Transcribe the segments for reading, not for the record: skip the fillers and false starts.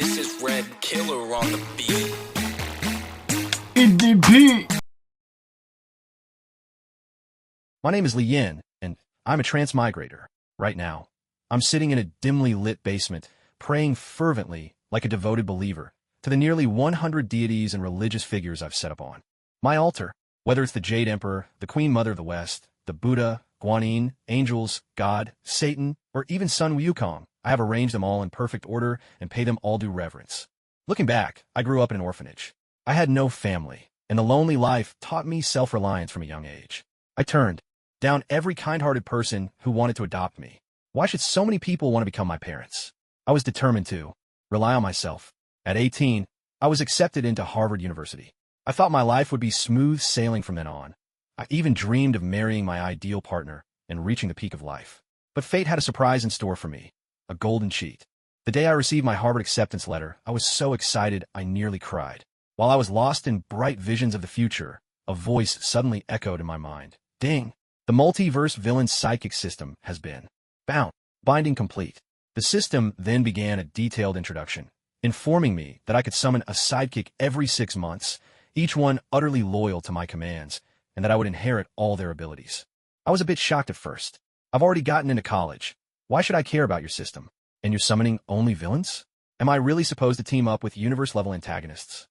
This is Red Killer on the beat. EDP. My name is Li Yin, and I'm a transmigrator. Right now, I'm sitting in a dimly lit basement, praying fervently, like a devoted believer, to the nearly 100 deities and religious figures I've set up on. My altar, whether it's the Jade Emperor, the Queen Mother of the West, the Buddha, Guanyin, angels, God, Satan, or even Sun Wukong, I have arranged them all in perfect order and pay them all due reverence. Looking back, I grew up in an orphanage. I had no family, and the lonely life taught me self-reliance from a young age. I turned down every kind-hearted person who wanted to adopt me. Why should so many people want to become my parents? I was determined to rely on myself. At 18, I was accepted into Harvard University. I thought my life would be smooth sailing from then on. I even dreamed of marrying my ideal partner and reaching the peak of life. But fate had a surprise in store for me, a golden cheat. The day I received my Harvard acceptance letter, I was so excited I nearly cried. While I was lost in bright visions of the future, a voice suddenly echoed in my mind. Ding! The multiverse villain psychic system has been found. Binding complete. The system then began a detailed introduction, informing me that I could summon a sidekick every 6 months, each one utterly loyal to my commands, and that I would inherit all their abilities. I was a bit shocked at first. I've already gotten into college. Why should I care about your system? And you're summoning only villains? Am I really supposed to team up with universe-level antagonists?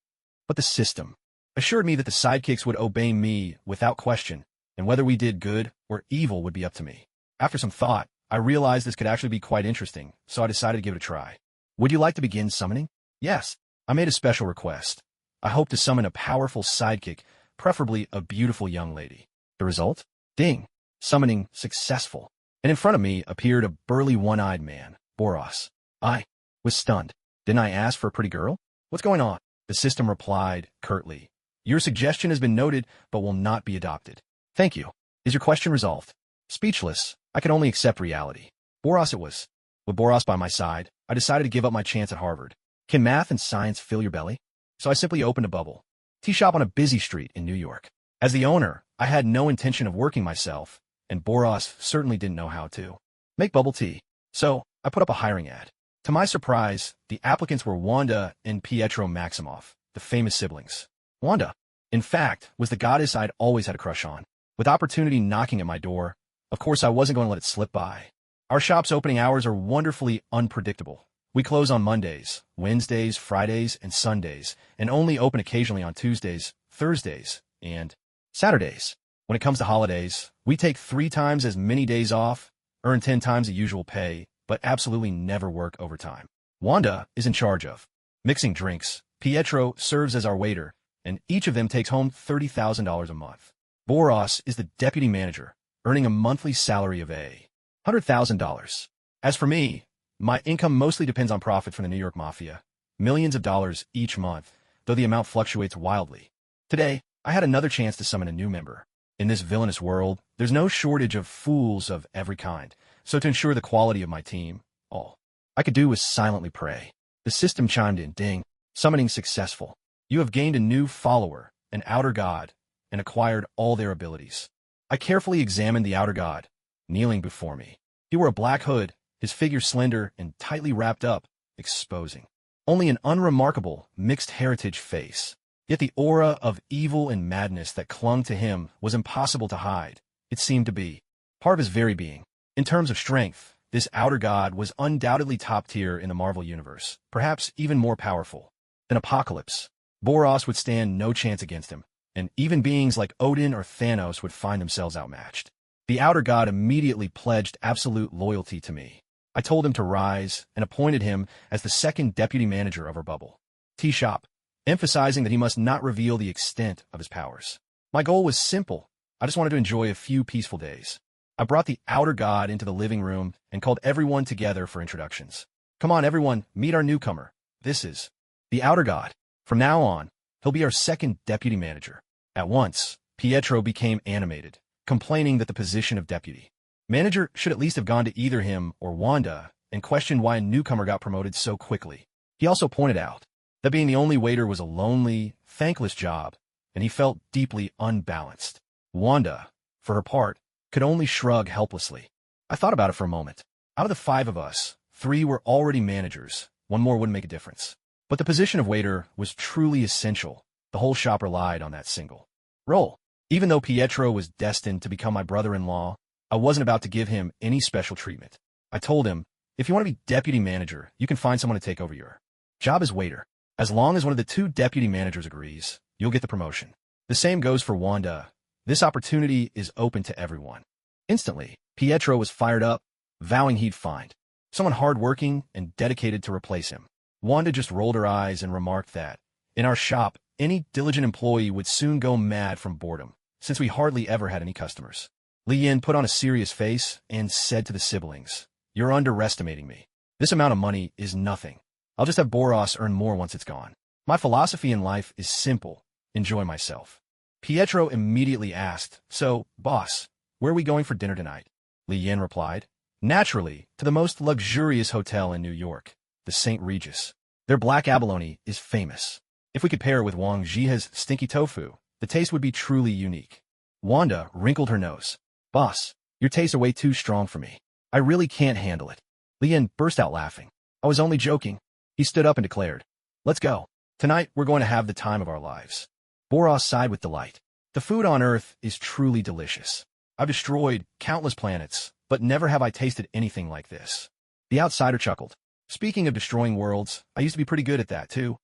But the system assured me that the sidekicks would obey me without question, and whether we did good or evil would be up to me. After some thought, I realized this could actually be quite interesting, so I decided to give it a try. Would you like to begin summoning? Yes. I made a special request. I hope to summon a powerful sidekick, preferably a beautiful young lady. The result? Ding! Summoning successful. And in front of me appeared a burly one-eyed man, Boros. I was stunned. Didn't I ask for a pretty girl? What's going on? The system replied curtly. Your suggestion has been noted, but will not be adopted. Thank you. Is your question resolved? Speechless, I could only accept reality. Boros it was. With Boros by my side, I decided to give up my chance at Harvard. Can math and science fill your belly? So I simply opened a bubble tea shop on a busy street in New York. As the owner, I had no intention of working myself, and Boros certainly didn't know how to make bubble tea. So I put up a hiring ad. To my surprise, the applicants were Wanda and Pietro Maximoff, the famous siblings. Wanda, in fact, was the goddess I'd always had a crush on. With opportunity knocking at my door, of course I wasn't going to let it slip by. Our shop's opening hours are wonderfully unpredictable. We close on Mondays, Wednesdays, Fridays, and Sundays, and only open occasionally on Tuesdays, Thursdays, and Saturdays. When it comes to holidays, we take 3 times as many days off, earn 10 times the usual pay, but absolutely never work overtime. Wanda is in charge of mixing drinks. Pietro serves as our waiter, and each of them takes home $30,000 a month. Boros is the deputy manager, earning a monthly salary of $100,000. As for me, my income mostly depends on profit from the New York Mafia, millions of dollars each month, though the amount fluctuates wildly. Today, I had another chance to summon a new member. In this villainous world, there's no shortage of fools of every kind, so to ensure the quality of my team, all I could do was silently pray. The system chimed in, ding, summoning successful. You have gained a new follower, an outer god, and acquired all their abilities. I carefully examined the outer god, kneeling before me. He wore a black hood, his figure slender and tightly wrapped up, exposing only an unremarkable, mixed heritage face. Yet the aura of evil and madness that clung to him was impossible to hide. It seemed to be part of his very being. In terms of strength, this outer god was undoubtedly top tier in the Marvel Universe, perhaps even more powerful than Apocalypse. Boros would stand no chance against him, and even beings like Odin or Thanos would find themselves outmatched. The outer god immediately pledged absolute loyalty to me. I told him to rise and appointed him as the second deputy manager of our bubble tea shop, emphasizing that he must not reveal the extent of his powers. My goal was simple. I just wanted to enjoy a few peaceful days. I brought the outer god into the living room and called everyone together for introductions. Come on, everyone, meet our newcomer. This is the outer god. From now on, he'll be our second deputy manager. At once, Pietro became animated, complaining that the position of deputy manager should at least have gone to either him or Wanda, and questioned why a newcomer got promoted so quickly. He also pointed out that being the only waiter was a lonely, thankless job, and he felt deeply unbalanced. Wanda, for her part, could only shrug helplessly. I thought about it for a moment. Out of the 5 of us, 3 were already managers, one more wouldn't make a difference. But the position of waiter was truly essential. The whole shop relied on that single role. Even though Pietro was destined to become my brother-in-law, I wasn't about to give him any special treatment. I told him, if you want to be deputy manager, you can find someone to take over your job as waiter. As long as one of the two deputy managers agrees, you'll get the promotion. The same goes for Wanda. This opportunity is open to everyone. Instantly, Pietro was fired up, vowing he'd find someone hardworking and dedicated to replace him. Wanda just rolled her eyes and remarked that, in our shop, any diligent employee would soon go mad from boredom, since we hardly ever had any customers. Li Yin put on a serious face and said to the siblings, "You're underestimating me. This amount of money is nothing. I'll just have Boros earn more once it's gone. My philosophy in life is simple. Enjoy myself." Pietro immediately asked, "So, boss, where are we going for dinner tonight?" Li Yin replied, "Naturally, to the most luxurious hotel in New York, the St. Regis. Their black abalone is famous. If we could pair it with Wang Jia's stinky tofu, the taste would be truly unique." Wanda wrinkled her nose. "Boss, your tastes are way too strong for me. I really can't handle it." Li Yin burst out laughing. "I was only joking." He stood up and declared, "Let's go. Tonight, we're going to have the time of our lives." Boros sighed with delight. The food on Earth is truly delicious. I've destroyed countless planets, but never have I tasted anything like this. The outsider chuckled. "Speaking of destroying worlds, I used to be pretty good at that, too."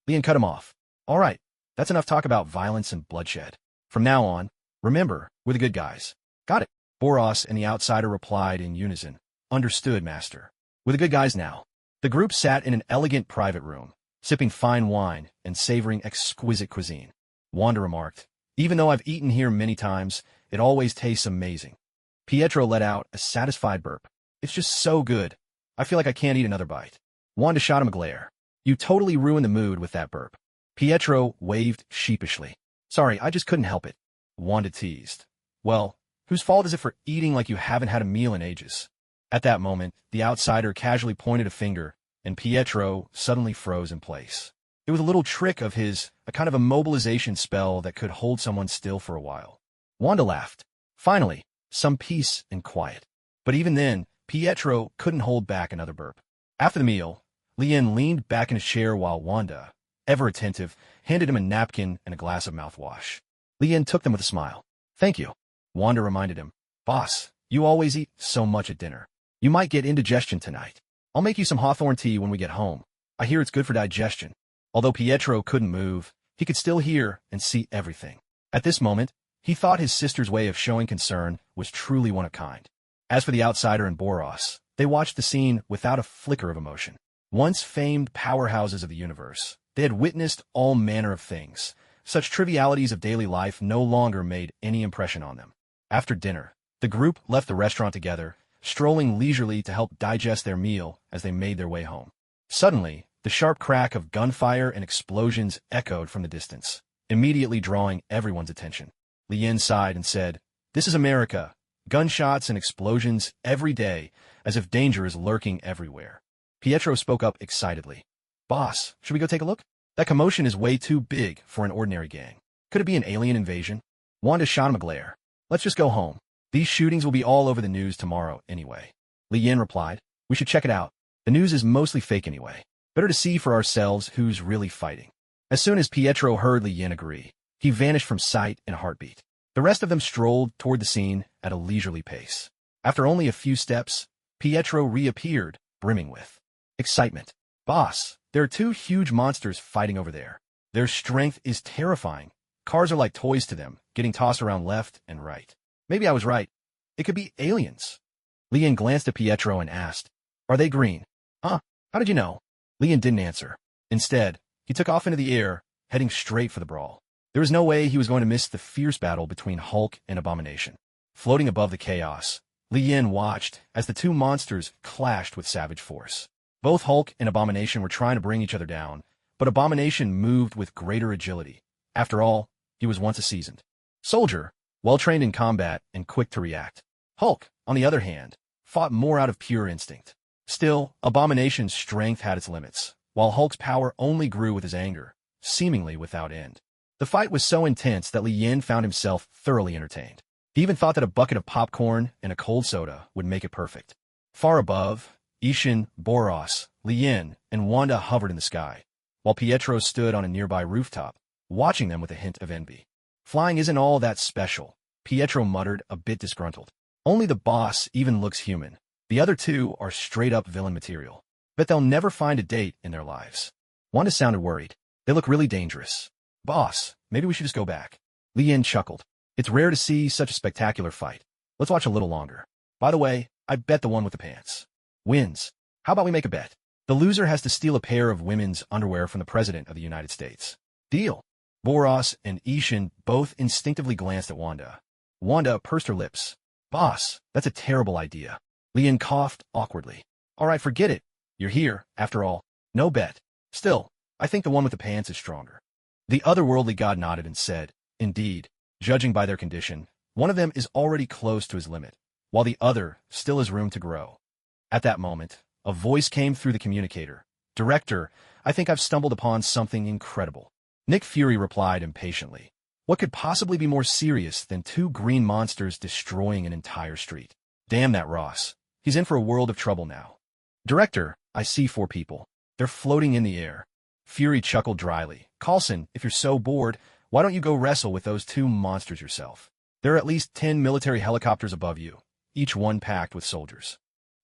Li Yin cut him off. "All right, that's enough talk about violence and bloodshed. From now on, remember, we're the good guys." "Got it." Boros and the outsider replied in unison. "Understood, master. We're the good guys now." The group sat in an elegant private room, sipping fine wine and savoring exquisite cuisine. Wanda remarked, "Even though I've eaten here many times, it always tastes amazing." Pietro let out a satisfied burp. "It's just so good. I feel like I can't eat another bite." Wanda shot him a glare. "You totally ruined the mood with that burp." Pietro waved sheepishly. "Sorry, I just couldn't help it." Wanda teased. "Well, whose fault is it for eating like you haven't had a meal in ages?" At that moment, the outsider casually pointed a finger, and Pietro suddenly froze in place. It was a little trick of his, a kind of immobilization spell that could hold someone still for a while. Wanda laughed. Finally, some peace and quiet. But even then, Pietro couldn't hold back another burp. After the meal, Li Yin leaned back in his chair while Wanda, ever attentive, handed him a napkin and a glass of mouthwash. Li Yin took them with a smile. "Thank you." Wanda reminded him, "Boss, you always eat so much at dinner. You might get indigestion tonight. I'll make you some hawthorn tea when we get home. I hear it's good for digestion." Although Pietro couldn't move, he could still hear and see everything. At this moment, he thought his sister's way of showing concern was truly one of a kind. As for the outsider and Boros, they watched the scene without a flicker of emotion. Once famed powerhouses of the universe, they had witnessed all manner of things. Such trivialities of daily life no longer made any impression on them. After dinner, the group left the restaurant together, strolling leisurely to help digest their meal as they made their way home. Suddenly, the sharp crack of gunfire and explosions echoed from the distance, immediately drawing everyone's attention. Li Yin sighed and said, "This is America. Gunshots and explosions every day, as if danger is lurking everywhere." Pietro spoke up excitedly. "Boss, should we go take a look? That commotion is way too big for an ordinary gang. Could it be an alien invasion?" Wanda shot him a glare. "Let's just go home. These shootings will be all over the news tomorrow anyway." Li Yin replied, "We should check it out. The news is mostly fake anyway. Better to see for ourselves who's really fighting." As soon as Pietro heard Li Yin agree, he vanished from sight in a heartbeat. The rest of them strolled toward the scene at a leisurely pace. After only a few steps, Pietro reappeared, brimming with excitement. "Boss, there are two huge monsters fighting over there. Their strength is terrifying. Cars are like toys to them, getting tossed around left and right. Maybe I was right. It could be aliens." Li Yin glanced at Pietro and asked, "Are they green?" "Huh? How did you know?" Li Yin didn't answer. Instead, he took off into the air, heading straight for the brawl. There was no way he was going to miss the fierce battle between Hulk and Abomination. Floating above the chaos, Li Yin watched as the two monsters clashed with savage force. Both Hulk and Abomination were trying to bring each other down, but Abomination moved with greater agility. After all, he was once a seasoned soldier, well-trained in combat and quick to react. Hulk, on the other hand, fought more out of pure instinct. Still, Abomination's strength had its limits, while Hulk's power only grew with his anger, seemingly without end. The fight was so intense that Li Yin found himself thoroughly entertained. He even thought that a bucket of popcorn and a cold soda would make it perfect. Far above, Ishin, Boros, Lien, and Wanda hovered in the sky, while Pietro stood on a nearby rooftop, watching them with a hint of envy. Flying isn't all that special, Pietro muttered, a bit disgruntled. Only the boss even looks human. The other two are straight-up villain material. Bet they'll never find a date in their lives. Wanda sounded worried. They look really dangerous. Boss, maybe we should just go back. Lien chuckled. It's rare to see such a spectacular fight. Let's watch a little longer. By the way, I bet the one with the pants wins. How about we make a bet? The loser has to steal a pair of women's underwear from the President of the United States. Deal. Boros and Ishin both instinctively glanced at Wanda. Wanda pursed her lips. Boss, that's a terrible idea. Lien coughed awkwardly. All right, forget it. You're here, after all. No bet. Still, I think the one with the pants is stronger. The otherworldly god nodded and said, Indeed, judging by their condition, one of them is already close to his limit, while the other still has room to grow. At that moment, a voice came through the communicator. Director, I think I've stumbled upon something incredible. Nick Fury replied impatiently. What could possibly be more serious than two green monsters destroying an entire street? Damn that Ross. He's in for a world of trouble now. Director, I see 4 people. They're floating in the air. Fury chuckled dryly. Coulson, if you're so bored, why don't you go wrestle with those 2 monsters yourself? There are at least 10 military helicopters above you, each one packed with soldiers.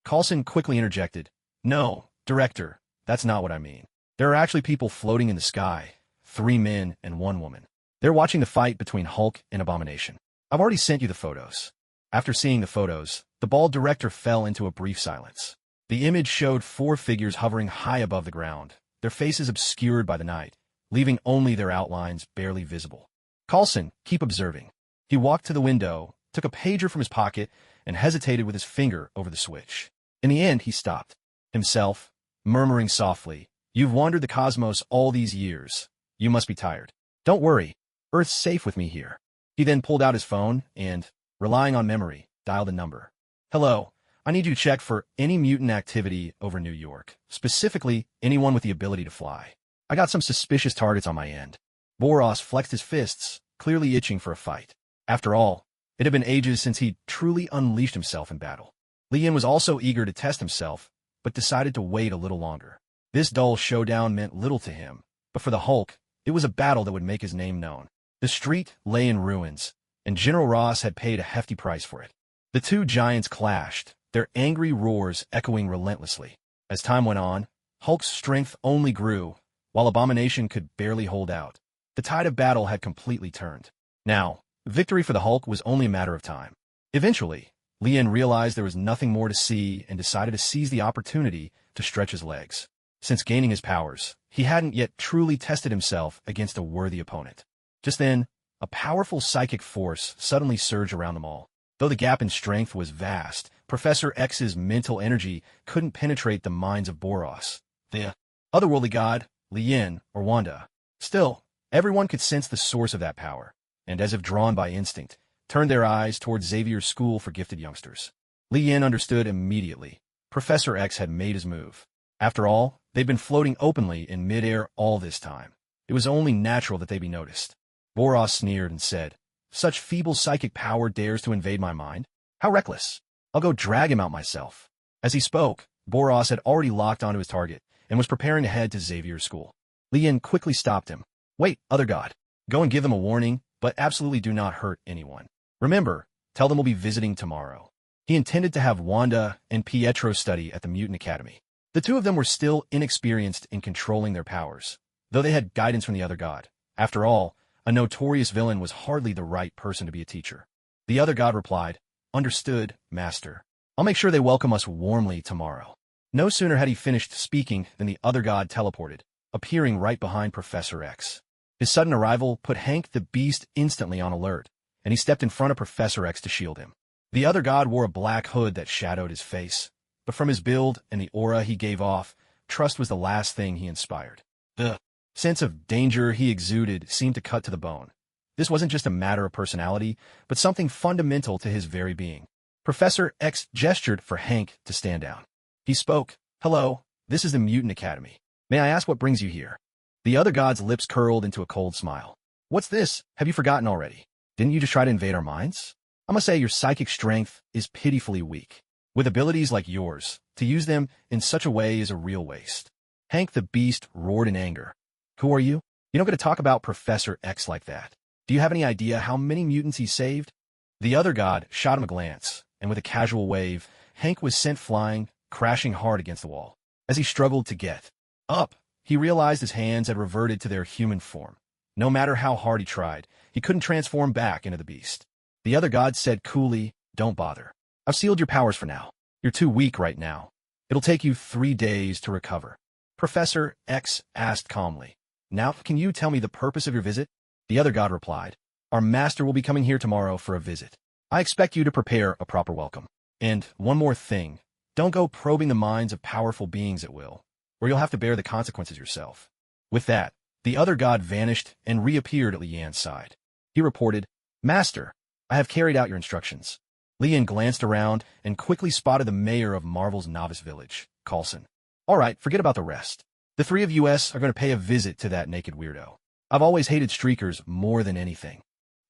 Coulson quickly interjected. No, Director, that's not what I mean. There are actually people floating in the sky, 3 men and 1 woman. They're watching the fight between Hulk and Abomination. I've already sent you the photos. After seeing the photos, the bald director fell into a brief silence. The image showed 4 figures hovering high above the ground, their faces obscured by the night, leaving only their outlines barely visible. Coulson, keep observing. He walked to the window, took a pager from his pocket, and hesitated with his finger over the switch. In the end, he stopped himself, murmuring softly, You've wandered the cosmos all these years. You must be tired. Don't worry. Earth's safe with me here. He then pulled out his phone and, relying on memory, dialed a number. Hello. I need you to check for any mutant activity over New York, specifically anyone with the ability to fly. I got some suspicious targets on my end. Boros flexed his fists, clearly itching for a fight. After all, it had been ages since he'd truly unleashed himself in battle. Lien was also eager to test himself, but decided to wait a little longer. This dull showdown meant little to him, but for the Hulk, it was a battle that would make his name known. The street lay in ruins, and General Ross had paid a hefty price for it. The 2 giants clashed, their angry roars echoing relentlessly. As time went on, Hulk's strength only grew, while Abomination could barely hold out. The tide of battle had completely turned. Now, victory for the Hulk was only a matter of time. Eventually, Lien realized there was nothing more to see and decided to seize the opportunity to stretch his legs. Since gaining his powers, he hadn't yet truly tested himself against a worthy opponent. Just then, a powerful psychic force suddenly surged around them all. Though the gap in strength was vast, Professor X's mental energy couldn't penetrate the minds of Boros, the otherworldly god, Lien, or Wanda. Still, everyone could sense the source of that power, and as if drawn by instinct, turned their eyes toward Xavier's school for gifted youngsters. Lien understood immediately. Professor X had made his move. After all, they'd been floating openly in midair all this time. It was only natural that they be noticed. Boros sneered and said, Such feeble psychic power dares to invade my mind? How reckless! I'll go drag him out myself. As he spoke, Boros had already locked onto his target and was preparing to head to Xavier's school. Lien quickly stopped him. Wait, other god. Go and give them a warning, but absolutely do not hurt anyone. Remember, tell them we'll be visiting tomorrow. He intended to have Wanda and Pietro study at the Mutant Academy. The 2 of them were still inexperienced in controlling their powers, though they had guidance from the other god. After all, a notorious villain was hardly the right person to be a teacher. The other god replied, Understood, Master. I'll make sure they welcome us warmly tomorrow. No sooner had he finished speaking than the other god teleported, appearing right behind Professor X. His sudden arrival put Hank the Beast instantly on alert, and he stepped in front of Professor X to shield him. The other god wore a black hood that shadowed his face, but from his build and the aura he gave off, trust was the last thing he inspired. The sense of danger he exuded seemed to cut to the bone. This wasn't just a matter of personality, but something fundamental to his very being. Professor X gestured for Hank to stand down. He spoke, Hello, this is the Mutant Academy. May I ask what brings you here? The other god's lips curled into a cold smile. What's this? Have you forgotten already? Didn't you just try to invade our minds? I must say your psychic strength is pitifully weak. With abilities like yours, to use them in such a way is a real waste. Hank the Beast roared in anger. Who are you? You don't get to talk about Professor X like that. Do you have any idea how many mutants he saved? The other god shot him a glance, and with a casual wave, Hank was sent flying, crashing hard against the wall. As he struggled to get up, he realized his hands had reverted to their human form. No matter how hard he tried, he couldn't transform back into the beast. The other god said coolly, "Don't bother. I've sealed your powers for now. You're too weak right now. It'll take you 3 days to recover." Professor X asked calmly, "Now, can you tell me the purpose of your visit?" The other god replied, "Our master will be coming here tomorrow for a visit. I expect you to prepare a proper welcome. And one more thing, don't go probing the minds of powerful beings at will, or you'll have to bear the consequences yourself." With that, the other god vanished and reappeared at Lian's side. He reported, "Master, I have carried out your instructions." Lian glanced around and quickly spotted the mayor of Marvel's novice village, Coulson. "All right, forget about the rest. The 3 of us are going to pay a visit to that naked weirdo. I've always hated streakers more than anything."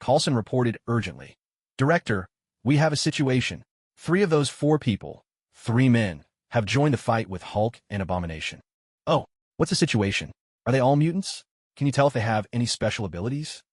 Coulson reported urgently, "Director, we have a situation. 3 of those 4 people, 3 men, have joined the fight with Hulk and Abomination." "Oh, what's the situation? Are they all mutants? Can you tell if they have any special abilities?"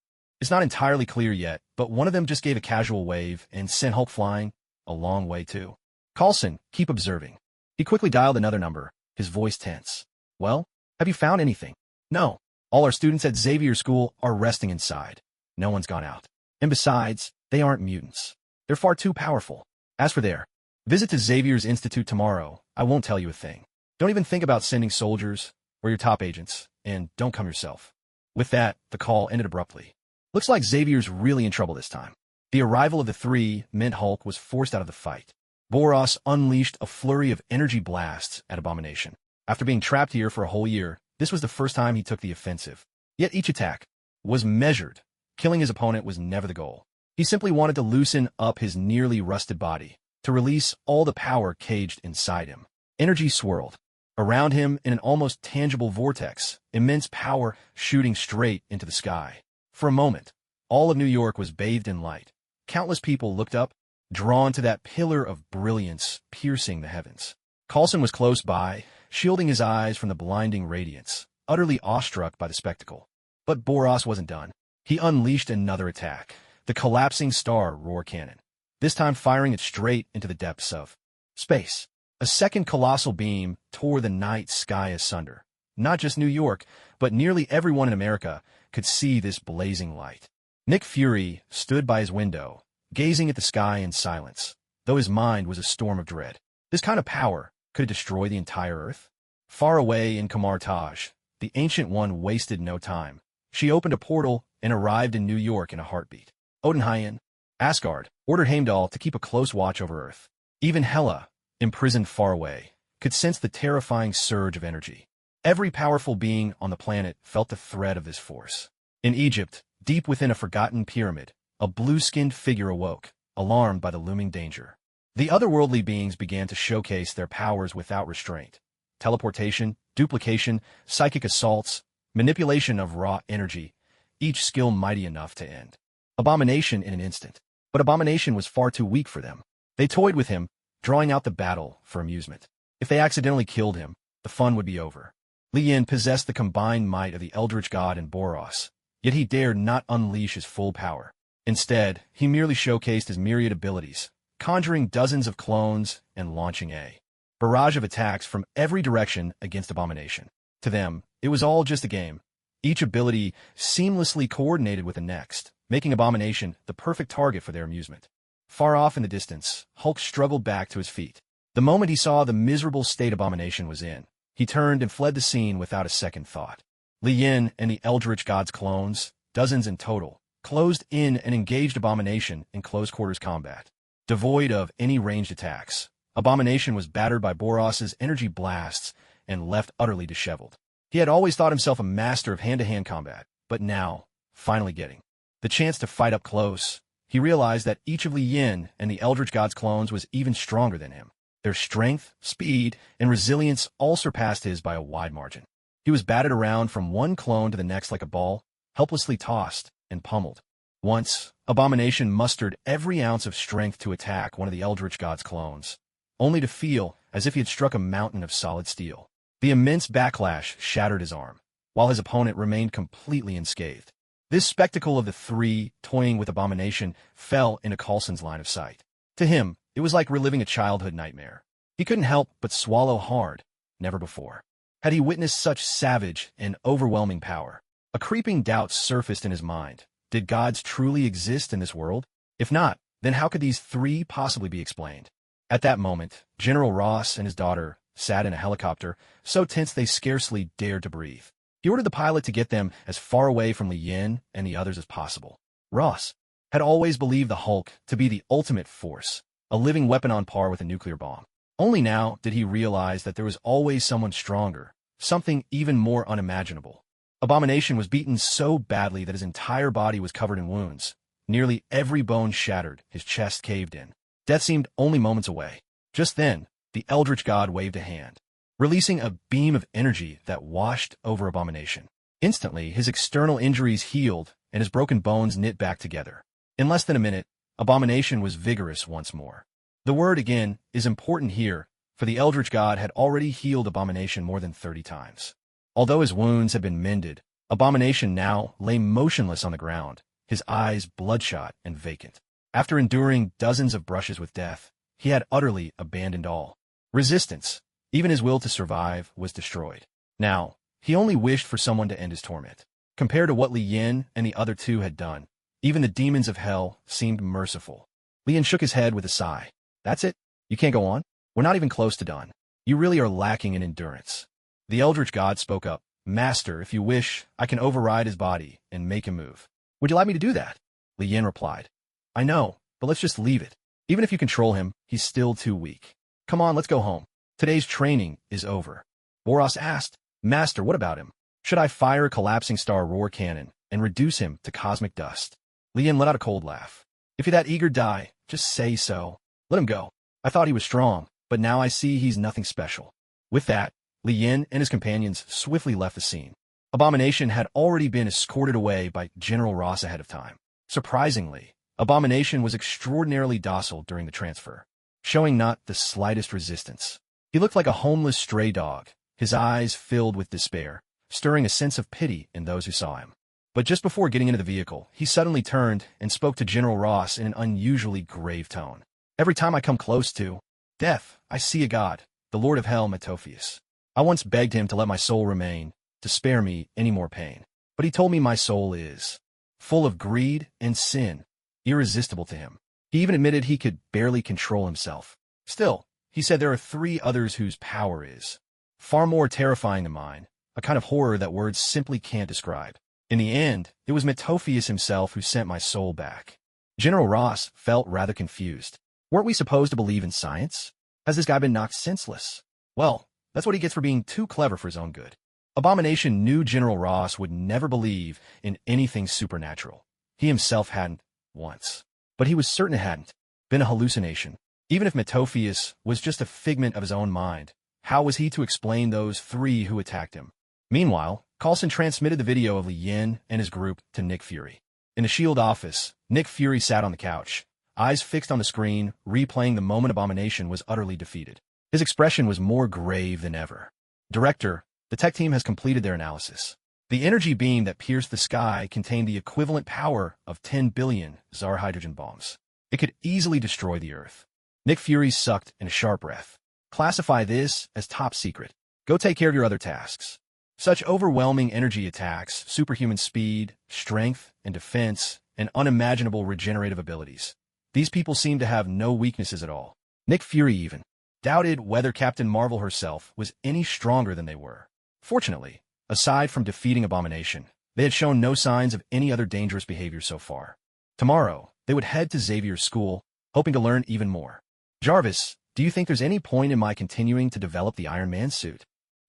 "It's not entirely clear yet, but one of them just gave a casual wave and sent Hulk flying a long way too." Coulson, keep observing. He quickly dialed another number, his voice tense. "Well, have you found anything?" "No. All our students at Xavier School are resting inside. No one's gone out. And besides, they aren't mutants. They're far too powerful. As for their visit to Xavier's Institute tomorrow, I won't tell you a thing. Don't even think about sending soldiers or your top agents, and don't come yourself." With that, the call ended abruptly. Looks like Xavier's really in trouble this time. The arrival of the 3 meant Hulk was forced out of the fight. Boros unleashed a flurry of energy blasts at Abomination. After being trapped here for a whole year, this was the first time he took the offensive. Yet each attack was measured. Killing his opponent was never the goal. He simply wanted to loosen up his nearly rusted body, to release all the power caged inside him. Energy swirled around him in an almost tangible vortex, immense power shooting straight into the sky. For a moment, all of New York was bathed in light. Countless people looked up, drawn to that pillar of brilliance piercing the heavens. Coulson was close by, shielding his eyes from the blinding radiance, utterly awestruck by the spectacle. But Boros wasn't done. He unleashed another attack, the collapsing star roar cannon, this time firing it straight into the depths of space. A second colossal beam tore the night sky asunder. Not just New York, but nearly everyone in America could see this blazing light. Nick Fury stood by his window, gazing at the sky in silence, though his mind was a storm of dread. This kind of power could it destroy the entire Earth? Far away in Kamartaj, the Ancient One wasted no time. She opened a portal and arrived in New York in a heartbeat. Odenhayen, Asgard, ordered Heimdall to keep a close watch over Earth. Even Hela, imprisoned far away, could sense the terrifying surge of energy. Every powerful being on the planet felt the threat of this force. In Egypt, deep within a forgotten pyramid, a blue-skinned figure awoke, alarmed by the looming danger. The otherworldly beings began to showcase their powers without restraint. Teleportation, duplication, psychic assaults, manipulation of raw energy, each skill mighty enough to end Abomination in an instant. But Abomination was far too weak for them. They toyed with him, drawing out the battle for amusement. If they accidentally killed him, the fun would be over. Lian possessed the combined might of the Eldritch God and Boros, yet he dared not unleash his full power. Instead, he merely showcased his myriad abilities, conjuring dozens of clones and launching a barrage of attacks from every direction against Abomination. To them, it was all just a game, each ability seamlessly coordinated with the next, making Abomination the perfect target for their amusement. Far off in the distance, Hulk struggled back to his feet. The moment he saw the miserable state Abomination was in, he turned and fled the scene without a second thought. Lian and the Eldritch God's clones, dozens in total, closed in and engaged Abomination in close-quarters combat. Devoid of any ranged attacks, Abomination was battered by Boros's energy blasts and left utterly disheveled. He had always thought himself a master of hand-to-hand combat, but now, finally getting the chance to fight up close, he realized that each of Lian and the Eldritch God's clones was even stronger than him. Their strength, speed, and resilience all surpassed his by a wide margin. He was batted around from one clone to the next like a ball, helplessly tossed and pummeled. Once, Abomination mustered every ounce of strength to attack one of the Eldritch God's clones. only to feel as if he had struck a mountain of solid steel. The immense backlash shattered his arm, while his opponent remained completely unscathed. This spectacle of the three toying with abomination fell into Coulson's line of sight. To him, it was like reliving a childhood nightmare. He couldn't help but swallow hard. Never before had he witnessed such savage and overwhelming power. A creeping doubt surfaced in his mind. Did gods truly exist in this world? If not, then how could these three possibly be explained? At that moment, General Ross and his daughter sat in a helicopter, so tense they scarcely dared to breathe. He ordered the pilot to get them as far away from Li Yin and the others as possible. Ross had always believed the Hulk to be the ultimate force, a living weapon on par with a nuclear bomb. Only now did he realize that there was always someone stronger, something even more unimaginable. Abomination was beaten so badly that his entire body was covered in wounds. Nearly every bone shattered, his chest caved in. Death seemed only moments away. Just then, the Eldritch God waved a hand, releasing a beam of energy that washed over Abomination. Instantly, his external injuries healed and his broken bones knit back together. In less than a minute, Abomination was vigorous once more. The word again is important here, for the Eldritch God had already healed Abomination more than 30 times. Although his wounds had been mended, Abomination now lay motionless on the ground, his eyes bloodshot and vacant. After enduring dozens of brushes with death, he had utterly abandoned all resistance. Even his will to survive was destroyed. Now, he only wished for someone to end his torment. Compared to what Li Yin and the other two had done, even the demons of hell seemed merciful. Li Yin shook his head with a sigh. That's it? You can't go on? We're not even close to done. You really are lacking in endurance. The Eldritch God spoke up. Master, if you wish, I can override his body and make him move. Would you like me to do that? Li Yin replied. I know, but let's just leave it. Even if you control him, he's still too weak. Come on, let's go home. Today's training is over. Boros asked, Master, what about him? Should I fire a collapsing star roar cannon and reduce him to cosmic dust? Li Yin let out a cold laugh. If you're that eager, die. Just say so. Let him go. I thought he was strong, but now I see he's nothing special. With that, Li Yin and his companions swiftly left the scene. Abomination had already been escorted away by General Ross ahead of time. Surprisingly, Abomination was extraordinarily docile during the transfer, showing not the slightest resistance. He looked like a homeless stray dog, his eyes filled with despair, stirring a sense of pity in those who saw him. But just before getting into the vehicle, he suddenly turned and spoke to General Ross in an unusually grave tone. Every time I come close to death, I see a god, the Lord of Hell, Metophius. I once begged him to let my soul remain, to spare me any more pain. But he told me my soul is full of greed and sin, irresistible to him. He even admitted he could barely control himself. Still, he said there are three others whose power is far more terrifying than mine, a kind of horror that words simply can't describe. In the end, it was Metophius himself who sent my soul back. General Ross felt rather confused. Weren't we supposed to believe in science? Has this guy been knocked senseless? Well, that's what he gets for being too clever for his own good. Abomination knew General Ross would never believe in anything supernatural. He himself hadn't, once. But he was certain it hadn't been a hallucination. Even if Metophius was just a figment of his own mind, how was he to explain those three who attacked him? Meanwhile, Coulson transmitted the video of Li Yin and his group to Nick Fury. In the S.H.I.E.L.D. office, Nick Fury sat on the couch, eyes fixed on the screen, replaying the moment Abomination was utterly defeated. His expression was more grave than ever. Director, the tech team has completed their analysis. The energy beam that pierced the sky contained the equivalent power of 10 billion Tsar hydrogen bombs. It could easily destroy the Earth. Nick Fury sucked in a sharp breath. Classify this as top secret. Go take care of your other tasks. Such overwhelming energy attacks, superhuman speed, strength, and defense, and unimaginable regenerative abilities. These people seem to have no weaknesses at all. Nick Fury even doubted whether Captain Marvel herself was any stronger than they were. Fortunately, aside from defeating Abomination, they had shown no signs of any other dangerous behavior so far. Tomorrow, they would head to Xavier's school, hoping to learn even more. Jarvis, do you think there's any point in my continuing to develop the Iron Man suit?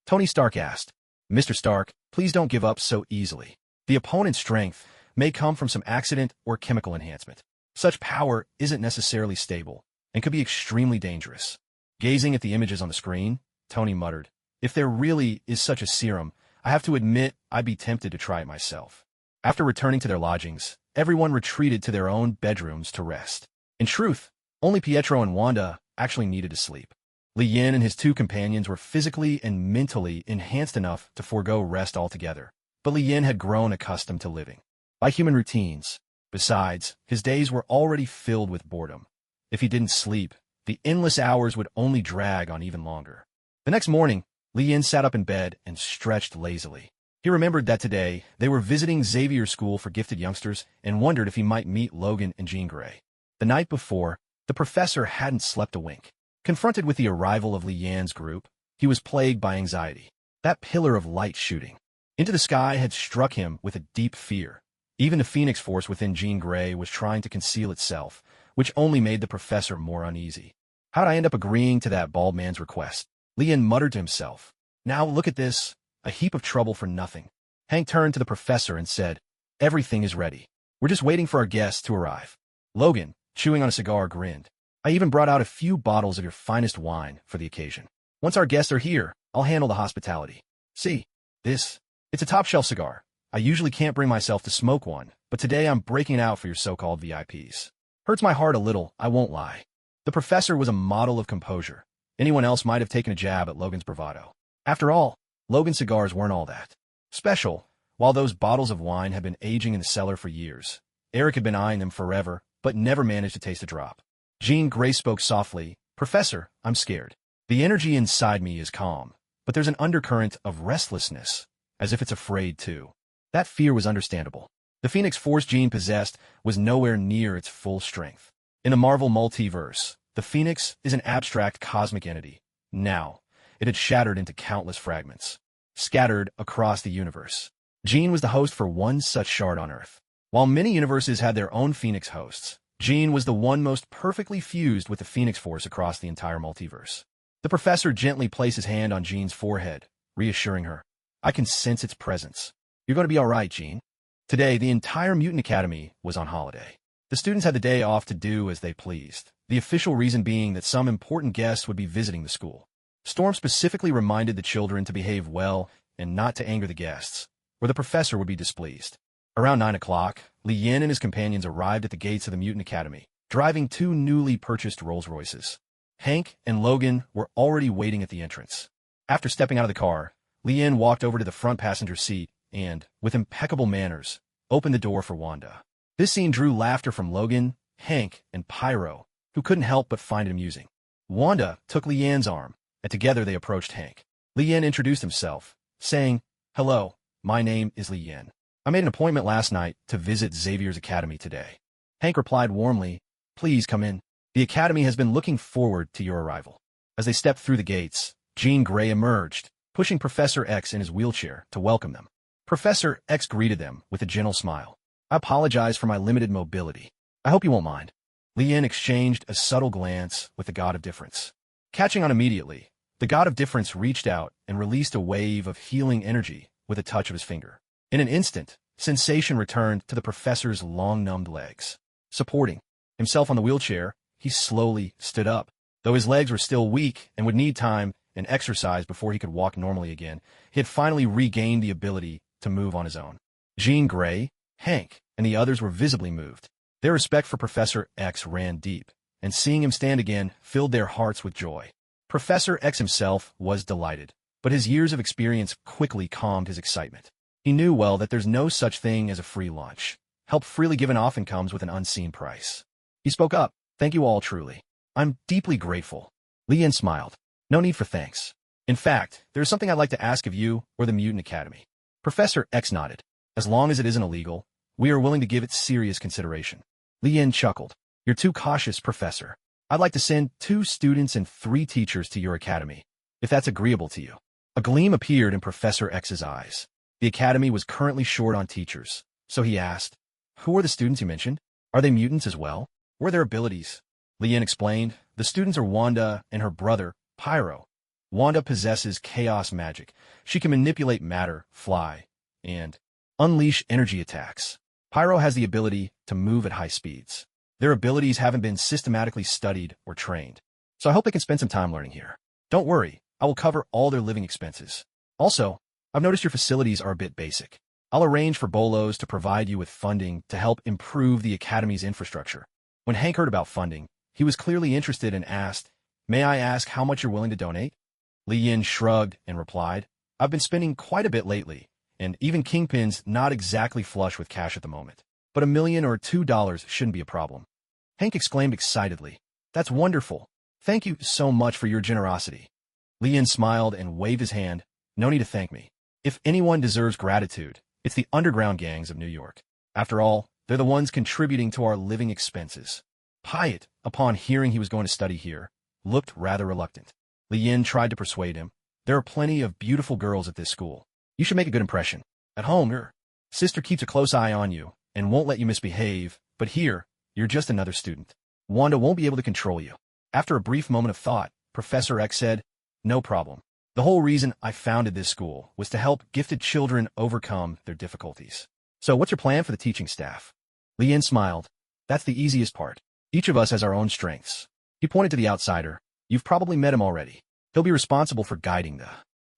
Tony Stark asked. Mr. Stark, please don't give up so easily. The opponent's strength may come from some accident or chemical enhancement. Such power isn't necessarily stable and could be extremely dangerous. Gazing at the images on the screen, Tony muttered, if there really is such a serum, I have to admit I'd be tempted to try it myself. After returning to their lodgings, everyone retreated to their own bedrooms to rest. In truth, only Pietro and Wanda actually needed to sleep. Li Yin and his two companions were physically and mentally enhanced enough to forego rest altogether, but Li Yin had grown accustomed to living by human routines. Besides, his days were already filled with boredom. If he didn't sleep, the endless hours would only drag on even longer. The next morning, Li Yin sat up in bed and stretched lazily. He remembered that today they were visiting Xavier's school for gifted youngsters and wondered if he might meet Logan and Jean Grey. The night before, the professor hadn't slept a wink. Confronted with the arrival of Li Yan's group, he was plagued by anxiety. That pillar of light shooting into the sky had struck him with a deep fear. Even the Phoenix Force within Jean Grey was trying to conceal itself, which only made the professor more uneasy. How'd I end up agreeing to that bald man's request? Li Yin muttered to himself. Now look at this, a heap of trouble for nothing. Hank turned to the professor and said, "Everything is ready. We're just waiting for our guests to arrive." Logan, chewing on a cigar, grinned. "I even brought out a few bottles of your finest wine for the occasion. Once our guests are here, I'll handle the hospitality. See, it's a top-shelf cigar. I usually can't bring myself to smoke one, but today I'm breaking it out for your so-called VIPs. Hurts my heart a little, I won't lie." The professor was a model of composure. Anyone else might have taken a jab at Logan's bravado. After all, Logan's cigars weren't all that special. While those bottles of wine had been aging in the cellar for years, Eric had been eyeing them forever, but never managed to taste a drop. Jean Grey spoke softly. "Professor, I'm scared. The energy inside me is calm, but there's an undercurrent of restlessness, as if it's afraid too." That fear was understandable. The Phoenix Force Jean possessed was nowhere near its full strength. In the Marvel multiverse, the Phoenix is an abstract cosmic entity. Now, it had shattered into countless fragments, scattered across the universe. Jean was the host for one such shard on Earth. While many universes had their own Phoenix hosts, Jean was the one most perfectly fused with the Phoenix Force across the entire multiverse. The professor gently placed his hand on Jean's forehead, reassuring her. "I can sense its presence. You're going to be all right, Jean." Today, the entire Mutant Academy was on holiday. The students had the day off to do as they pleased, the official reason being that some important guests would be visiting the school. Storm specifically reminded the children to behave well and not to anger the guests, or the professor would be displeased. Around 9 o'clock, Li Yin and his companions arrived at the gates of the Mutant Academy, driving two newly purchased Rolls-Royces. Hank and Logan were already waiting at the entrance. After stepping out of the car, Li Yin walked over to the front passenger seat and, with impeccable manners, opened the door for Wanda. This scene drew laughter from Logan, Hank, and Pyro, who couldn't help but find it amusing. Wanda took Li Yin's arm, and together they approached Hank. Li Yin introduced himself, saying, "Hello, my name is Li Yin. I made an appointment last night to visit Xavier's Academy today." Hank replied warmly, "Please come in. The Academy has been looking forward to your arrival." As they stepped through the gates, Jean Grey emerged, pushing Professor X in his wheelchair to welcome them. Professor X greeted them with a gentle smile. "I apologize for my limited mobility. I hope you won't mind." Li Yin exchanged a subtle glance with the God of Difference. Catching on immediately, the God of Difference reached out and released a wave of healing energy with a touch of his finger. In an instant, sensation returned to the professor's long-numbed legs. Supporting himself on the wheelchair, he slowly stood up. Though his legs were still weak and would need time and exercise before he could walk normally again, he had finally regained the ability to move on his own. Jean Grey, Hank, and the others were visibly moved. Their respect for Professor X ran deep, and seeing him stand again filled their hearts with joy. Professor X himself was delighted, but his years of experience quickly calmed his excitement. He knew well that there's no such thing as a free lunch. Help freely given often comes with an unseen price. He spoke up. "Thank you all truly. I'm deeply grateful." Li Yin smiled. "No need for thanks. In fact, there's something I'd like to ask of you or the Mutant Academy." Professor X nodded. "As long as it isn't illegal, we are willing to give it serious consideration." Li Yin chuckled. "You're too cautious, Professor. I'd like to send 2 students and 3 teachers to your academy, if that's agreeable to you." A gleam appeared in Professor X's eyes. The academy was currently short on teachers, so he asked, "Who are the students you mentioned? Are they mutants as well? What are their abilities?" Li Yin explained, "The students are Wanda and her brother, Pyro. Wanda possesses chaos magic. She can manipulate matter, fly, and unleash energy attacks. Pyro has the ability to move at high speeds. Their abilities haven't been systematically studied or trained, so I hope they can spend some time learning here. Don't worry, I will cover all their living expenses. Also, I've noticed your facilities are a bit basic. I'll arrange for Boros to provide you with funding to help improve the Academy's infrastructure." When Hank heard about funding, he was clearly interested and asked, May I ask how much you're willing to donate? Li Yin shrugged and replied, I've been spending quite a bit lately, and even Kingpin's not exactly flush with cash at the moment. But $1 million or $2 shouldn't be a problem. Hank exclaimed excitedly, That's wonderful. Thank you so much for your generosity. Li Yin smiled and waved his hand. No need to thank me. If anyone deserves gratitude, it's the underground gangs of New York. After all, they're the ones contributing to our living expenses. Hyatt, upon hearing he was going to study here, looked rather reluctant. Li Yin tried to persuade him. There are plenty of beautiful girls at this school. You should make a good impression. At home, your sister keeps a close eye on you and won't let you misbehave, but here, you're just another student. Wanda won't be able to control you. After a brief moment of thought, Professor X said, No problem. The whole reason I founded this school was to help gifted children overcome their difficulties. So what's your plan for the teaching staff? Li Yin smiled. That's the easiest part. Each of us has our own strengths. He pointed to the outsider. You've probably met him already. He'll be responsible for guiding the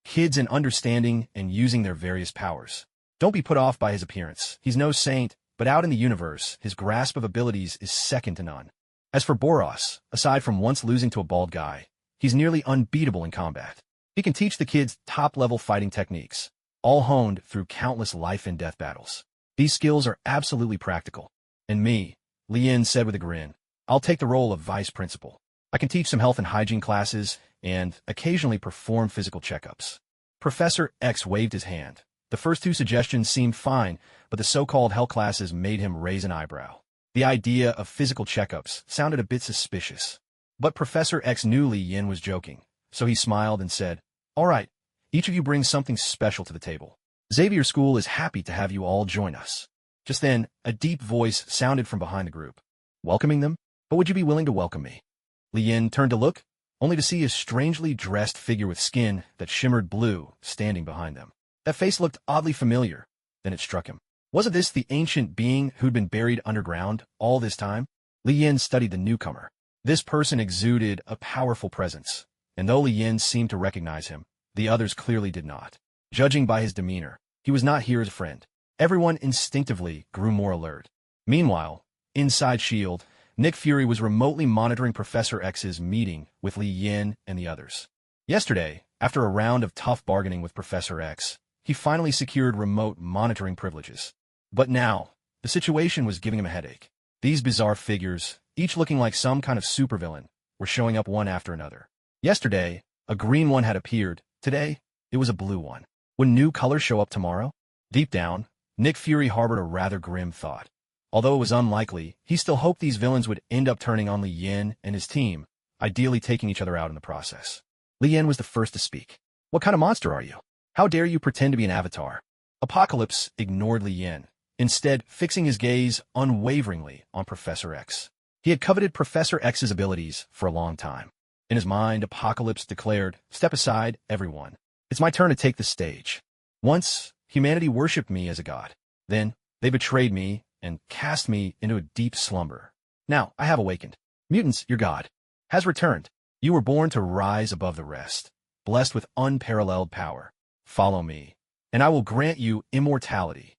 kids in understanding and using their various powers. Don't be put off by his appearance. He's no saint, but out in the universe, his grasp of abilities is second to none. As for Boros, aside from once losing to a bald guy, he's nearly unbeatable in combat. He can teach the kids top-level fighting techniques, all honed through countless life-and-death battles. These skills are absolutely practical. And me, Li Yin said with a grin, I'll take the role of vice principal. I can teach some health and hygiene classes and occasionally perform physical checkups. Professor X waved his hand. The first two suggestions seemed fine, but the so-called health classes made him raise an eyebrow. The idea of physical checkups sounded a bit suspicious. But Professor X knew Li Yin was joking, so he smiled and said, All right, each of you brings something special to the table. Xavier School is happy to have you all join us. Just then, a deep voice sounded from behind the group. Welcoming them? But would you be willing to welcome me? Li Yin turned to look, only to see a strangely dressed figure with skin that shimmered blue standing behind them. That face looked oddly familiar. Then it struck him. Wasn't this the ancient being who'd been buried underground all this time? Li Yin studied the newcomer. This person exuded a powerful presence, and though Li Yin seemed to recognize him, the others clearly did not. Judging by his demeanor, he was not here as a friend. Everyone instinctively grew more alert. Meanwhile, inside S.H.I.E.L.D., Nick Fury was remotely monitoring Professor X's meeting with Li Yin and the others. Yesterday, after a round of tough bargaining with Professor X, he finally secured remote monitoring privileges. But now, the situation was giving him a headache. These bizarre figures, each looking like some kind of supervillain, were showing up one after another. Yesterday, a green one had appeared. Today, it was a blue one. Would new colors show up tomorrow? Deep down, Nick Fury harbored a rather grim thought. Although it was unlikely, he still hoped these villains would end up turning on Li Yin and his team, ideally taking each other out in the process. Li Yin was the first to speak. What kind of monster are you? How dare you pretend to be an avatar? Apocalypse ignored Li Yin, instead fixing his gaze unwaveringly on Professor X. He had coveted Professor X's abilities for a long time. In his mind, Apocalypse declared, Step aside, everyone. It's my turn to take the stage. Once, humanity worshipped me as a god. Then, they betrayed me and cast me into a deep slumber. Now, I have awakened. Mutants, your god, has returned. You were born to rise above the rest, blessed with unparalleled power. Follow me, and I will grant you immortality.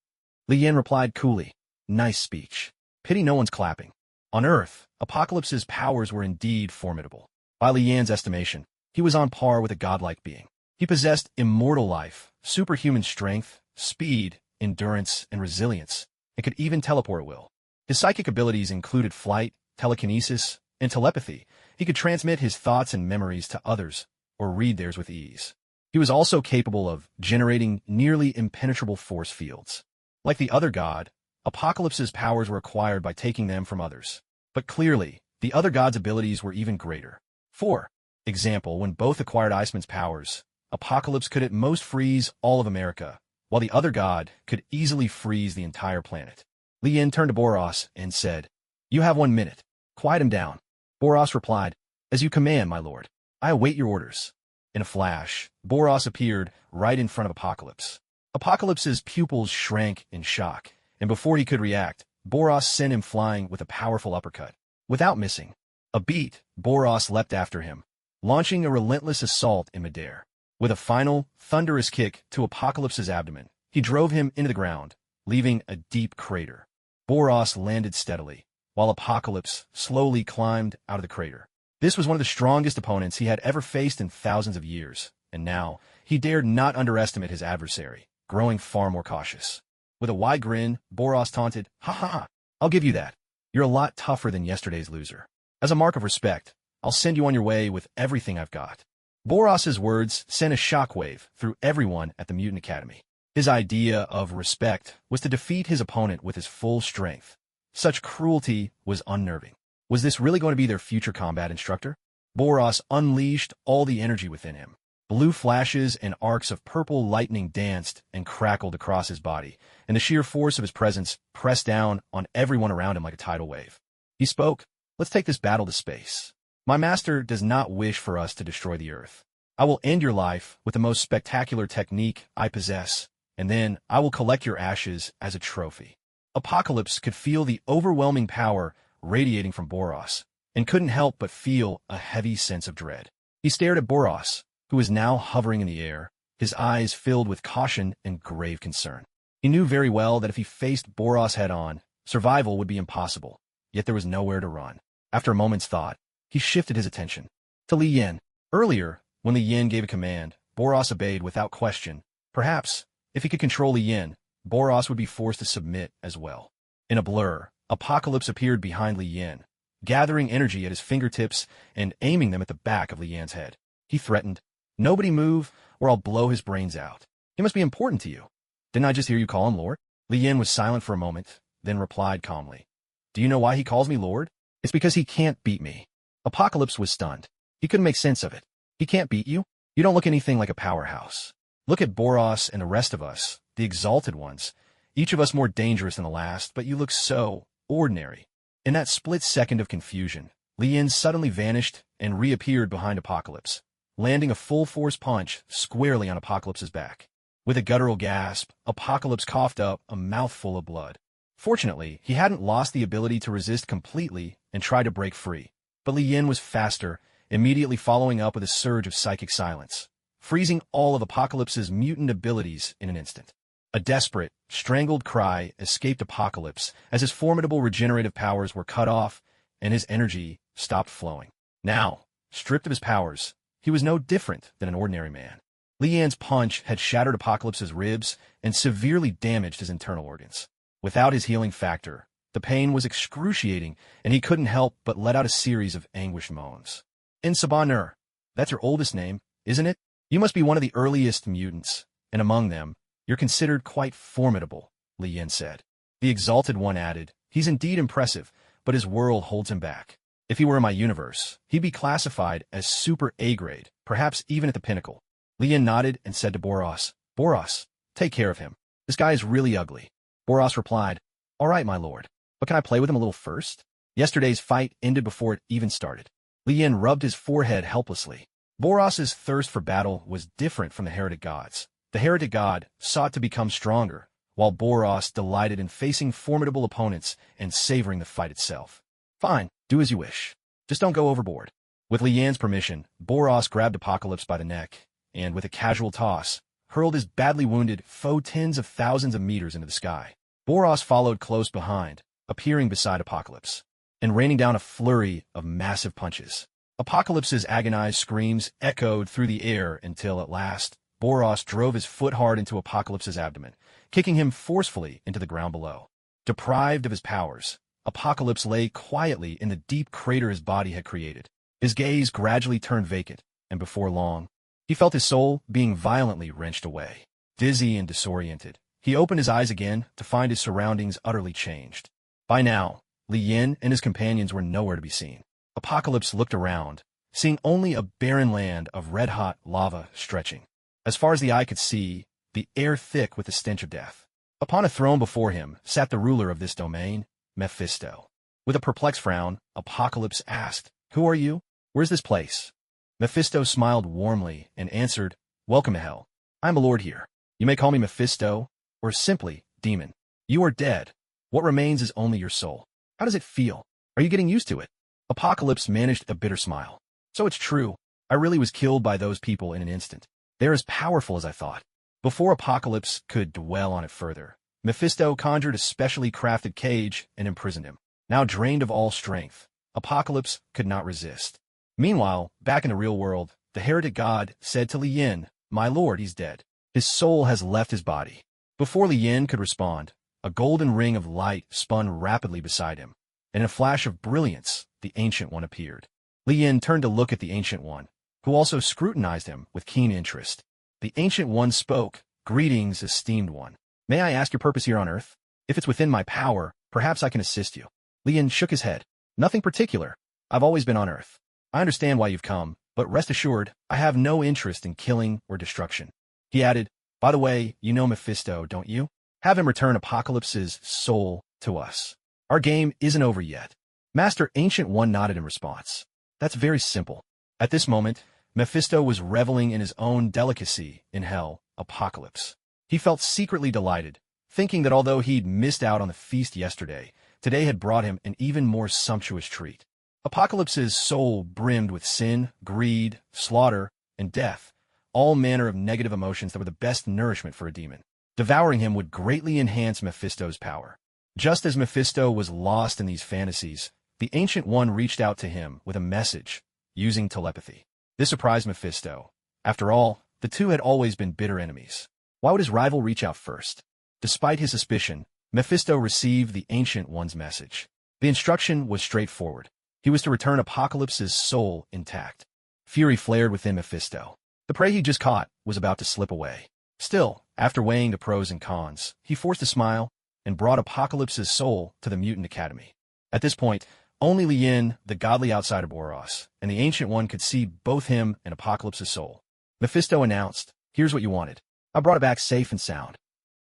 Li Yin replied coolly, Nice speech. Pity no one's clapping. On Earth, Apocalypse's powers were indeed formidable. By Li Yin's estimation, he was on par with a godlike being. He possessed immortal life, superhuman strength, speed, endurance, and resilience, and could even teleport at will. His psychic abilities included flight, telekinesis, and telepathy. He could transmit his thoughts and memories to others, or read theirs with ease. He was also capable of generating nearly impenetrable force fields. Like the other god, Apocalypse's powers were acquired by taking them from others. But clearly, the other god's abilities were even greater. For example, when both acquired Iceman's powers, Apocalypse could at most freeze all of America, while the other god could easily freeze the entire planet. Li Yin turned to Boros and said, You have 1 minute. Quiet him down. Boros replied, As you command, my lord. I await your orders. In a flash, Boros appeared right in front of Apocalypse. Apocalypse's pupils shrank in shock, and before he could react, Boros sent him flying with a powerful uppercut. Without missing a beat, Boros leapt after him, launching a relentless assault in midair. With a final, thunderous kick to Apocalypse's abdomen, he drove him into the ground, leaving a deep crater. Boros landed steadily, while Apocalypse slowly climbed out of the crater. This was one of the strongest opponents he had ever faced in thousands of years, and now he dared not underestimate his adversary, growing far more cautious. With a wide grin, Boros taunted, "Ha ha, I'll give you that. You're a lot tougher than yesterday's loser. As a mark of respect, I'll send you on your way with everything I've got." Boros's words sent a shockwave through everyone at the Mutant Academy. His idea of respect was to defeat his opponent with his full strength. Such cruelty was unnerving. Was this really going to be their future combat instructor? Boros unleashed all the energy within him. Blue flashes and arcs of purple lightning danced and crackled across his body, and the sheer force of his presence pressed down on everyone around him like a tidal wave. He spoke, "Let's take this battle to space. My master does not wish for us to destroy the Earth. I will end your life with the most spectacular technique I possess, and then I will collect your ashes as a trophy." Apocalypse could feel the overwhelming power radiating from Boros, and couldn't help but feel a heavy sense of dread. He stared at Boros, who was now hovering in the air, his eyes filled with caution and grave concern. He knew very well that if he faced Boros head-on, survival would be impossible, yet there was nowhere to run. After a moment's thought, he shifted his attention to Li Yin. Earlier, when Li Yin gave a command, Boros obeyed without question. Perhaps, if he could control Li Yin, Boros would be forced to submit as well. In a blur, Apocalypse appeared behind Li Yin, gathering energy at his fingertips and aiming them at the back of Li Yin's head. He threatened, "Nobody move, or I'll blow his brains out. He must be important to you. Didn't I just hear you call him Lord?" Li Yin was silent for a moment, then replied calmly, "Do you know why he calls me Lord? It's because he can't beat me." Apocalypse was stunned. He couldn't make sense of it. "He can't beat you? You don't look anything like a powerhouse. Look at Boros and the rest of us, the exalted ones, each of us more dangerous than the last, but you look so ordinary." In that split second of confusion, Li Yin suddenly vanished and reappeared behind Apocalypse, landing a full-force punch squarely on Apocalypse's back. With a guttural gasp, Apocalypse coughed up a mouthful of blood. Fortunately, he hadn't lost the ability to resist completely and tried to break free. But Li Yin was faster, immediately following up with a surge of psychic silence, freezing all of Apocalypse's mutant abilities in an instant. A desperate, strangled cry escaped Apocalypse as his formidable regenerative powers were cut off and his energy stopped flowing. Now, stripped of his powers, he was no different than an ordinary man. Li Yin's punch had shattered Apocalypse's ribs and severely damaged his internal organs. Without his healing factor, the pain was excruciating, and he couldn't help but let out a series of anguished moans. "Subordinate, that's your oldest name, isn't it? You must be one of the earliest mutants, and among them, you're considered quite formidable," Li Yin said. The Exalted One added, "He's indeed impressive, but his world holds him back. If he were in my universe, he'd be classified as super A-grade, perhaps even at the pinnacle." Li Yin nodded and said to Boros, "Boros, take care of him. This guy is really ugly." Boros replied, "All right, my lord, but can I play with him a little first?" Yesterday's fight ended before it even started. Li Yin rubbed his forehead helplessly. Boros's thirst for battle was different from the heretic gods. The heretic god sought to become stronger, while Boros delighted in facing formidable opponents and savoring the fight itself. "Fine, do as you wish. Just don't go overboard." With Li Yin's permission, Boros grabbed Apocalypse by the neck, and with a casual toss, hurled his badly wounded foe tens of thousands of meters into the sky. Boros followed close behind, appearing beside Apocalypse, and raining down a flurry of massive punches. Apocalypse's agonized screams echoed through the air until, at last, Boros drove his foot hard into Apocalypse's abdomen, kicking him forcefully into the ground below. Deprived of his powers, Apocalypse lay quietly in the deep crater his body had created. His gaze gradually turned vacant, and before long, he felt his soul being violently wrenched away. Dizzy and disoriented, he opened his eyes again to find his surroundings utterly changed. By now, Li Yin and his companions were nowhere to be seen. Apocalypse looked around, seeing only a barren land of red-hot lava stretching. As far as the eye could see, the air thick with the stench of death. Upon a throne before him sat the ruler of this domain, Mephisto. With a perplexed frown, Apocalypse asked, "Who are you? Where's this place?" Mephisto smiled warmly and answered, "Welcome to hell. I am a lord here. You may call me Mephisto, or simply Demon. You are dead. What remains is only your soul. How does it feel? Are you getting used to it?" Apocalypse managed a bitter smile. "So it's true. I really was killed by those people in an instant. They're as powerful as I thought." Before Apocalypse could dwell on it further, Mephisto conjured a specially crafted cage and imprisoned him. Now drained of all strength, Apocalypse could not resist. Meanwhile, back in the real world, the heretic god said to Lien, "My lord, he's dead. His soul has left his body." Before Lien could respond, a golden ring of light spun rapidly beside him, and in a flash of brilliance, the Ancient One appeared. Lien turned to look at the Ancient One, who also scrutinized him with keen interest. The Ancient One spoke, "Greetings, esteemed one. May I ask your purpose here on Earth? If it's within my power, perhaps I can assist you." Lien shook his head. "Nothing particular. I've always been on Earth. I understand why you've come, but rest assured, I have no interest in killing or destruction." He added, "By the way, you know Mephisto, don't you? Have him return Apocalypse's soul to us. Our game isn't over yet." Master Ancient One nodded in response. "That's very simple." At this moment, Mephisto was reveling in his own delicacy in hell, Apocalypse. He felt secretly delighted, thinking that although he'd missed out on the feast yesterday, today had brought him an even more sumptuous treat. Apocalypse's soul brimmed with sin, greed, slaughter, and death, all manner of negative emotions that were the best nourishment for a demon. Devouring him would greatly enhance Mephisto's power. Just as Mephisto was lost in these fantasies, the Ancient One reached out to him with a message, using telepathy. This surprised Mephisto. After all, the two had always been bitter enemies. Why would his rival reach out first? Despite his suspicion, Mephisto received the Ancient One's message. The instruction was straightforward. He was to return Apocalypse's soul intact. Fury flared within Mephisto. The prey he just caught was about to slip away. Still, after weighing the pros and cons, he forced a smile and brought Apocalypse's soul to the Mutant Academy. At this point, only Lien, the godly outsider Boros, and the Ancient One could see both him and Apocalypse's soul. Mephisto announced, "Here's what you wanted. I brought it back safe and sound."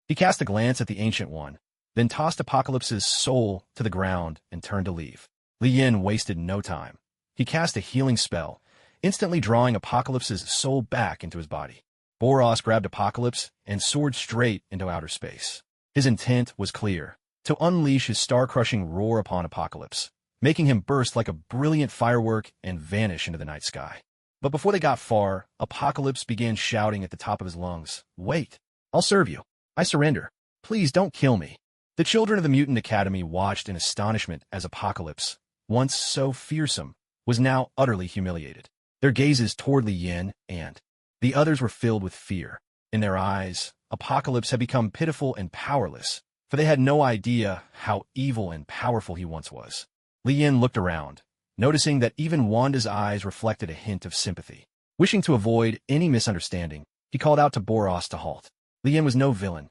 He cast a glance at the Ancient One, then tossed Apocalypse's soul to the ground and turned to leave. Lien wasted no time. He cast a healing spell, instantly drawing Apocalypse's soul back into his body. Boros grabbed Apocalypse and soared straight into outer space. His intent was clear, to unleash his star-crushing roar upon Apocalypse, making him burst like a brilliant firework and vanish into the night sky. But before they got far, Apocalypse began shouting at the top of his lungs, "Wait! I'll serve you. I surrender. Please don't kill me." The children of the Mutant Academy watched in astonishment as Apocalypse, once so fearsome, was now utterly humiliated. Their gazes toward Lien and the others were filled with fear. In their eyes, Apocalypse had become pitiful and powerless, for they had no idea how evil and powerful he once was. Lien looked around, noticing that even Wanda's eyes reflected a hint of sympathy. Wishing to avoid any misunderstanding, he called out to Boros to halt. Lien was no villain.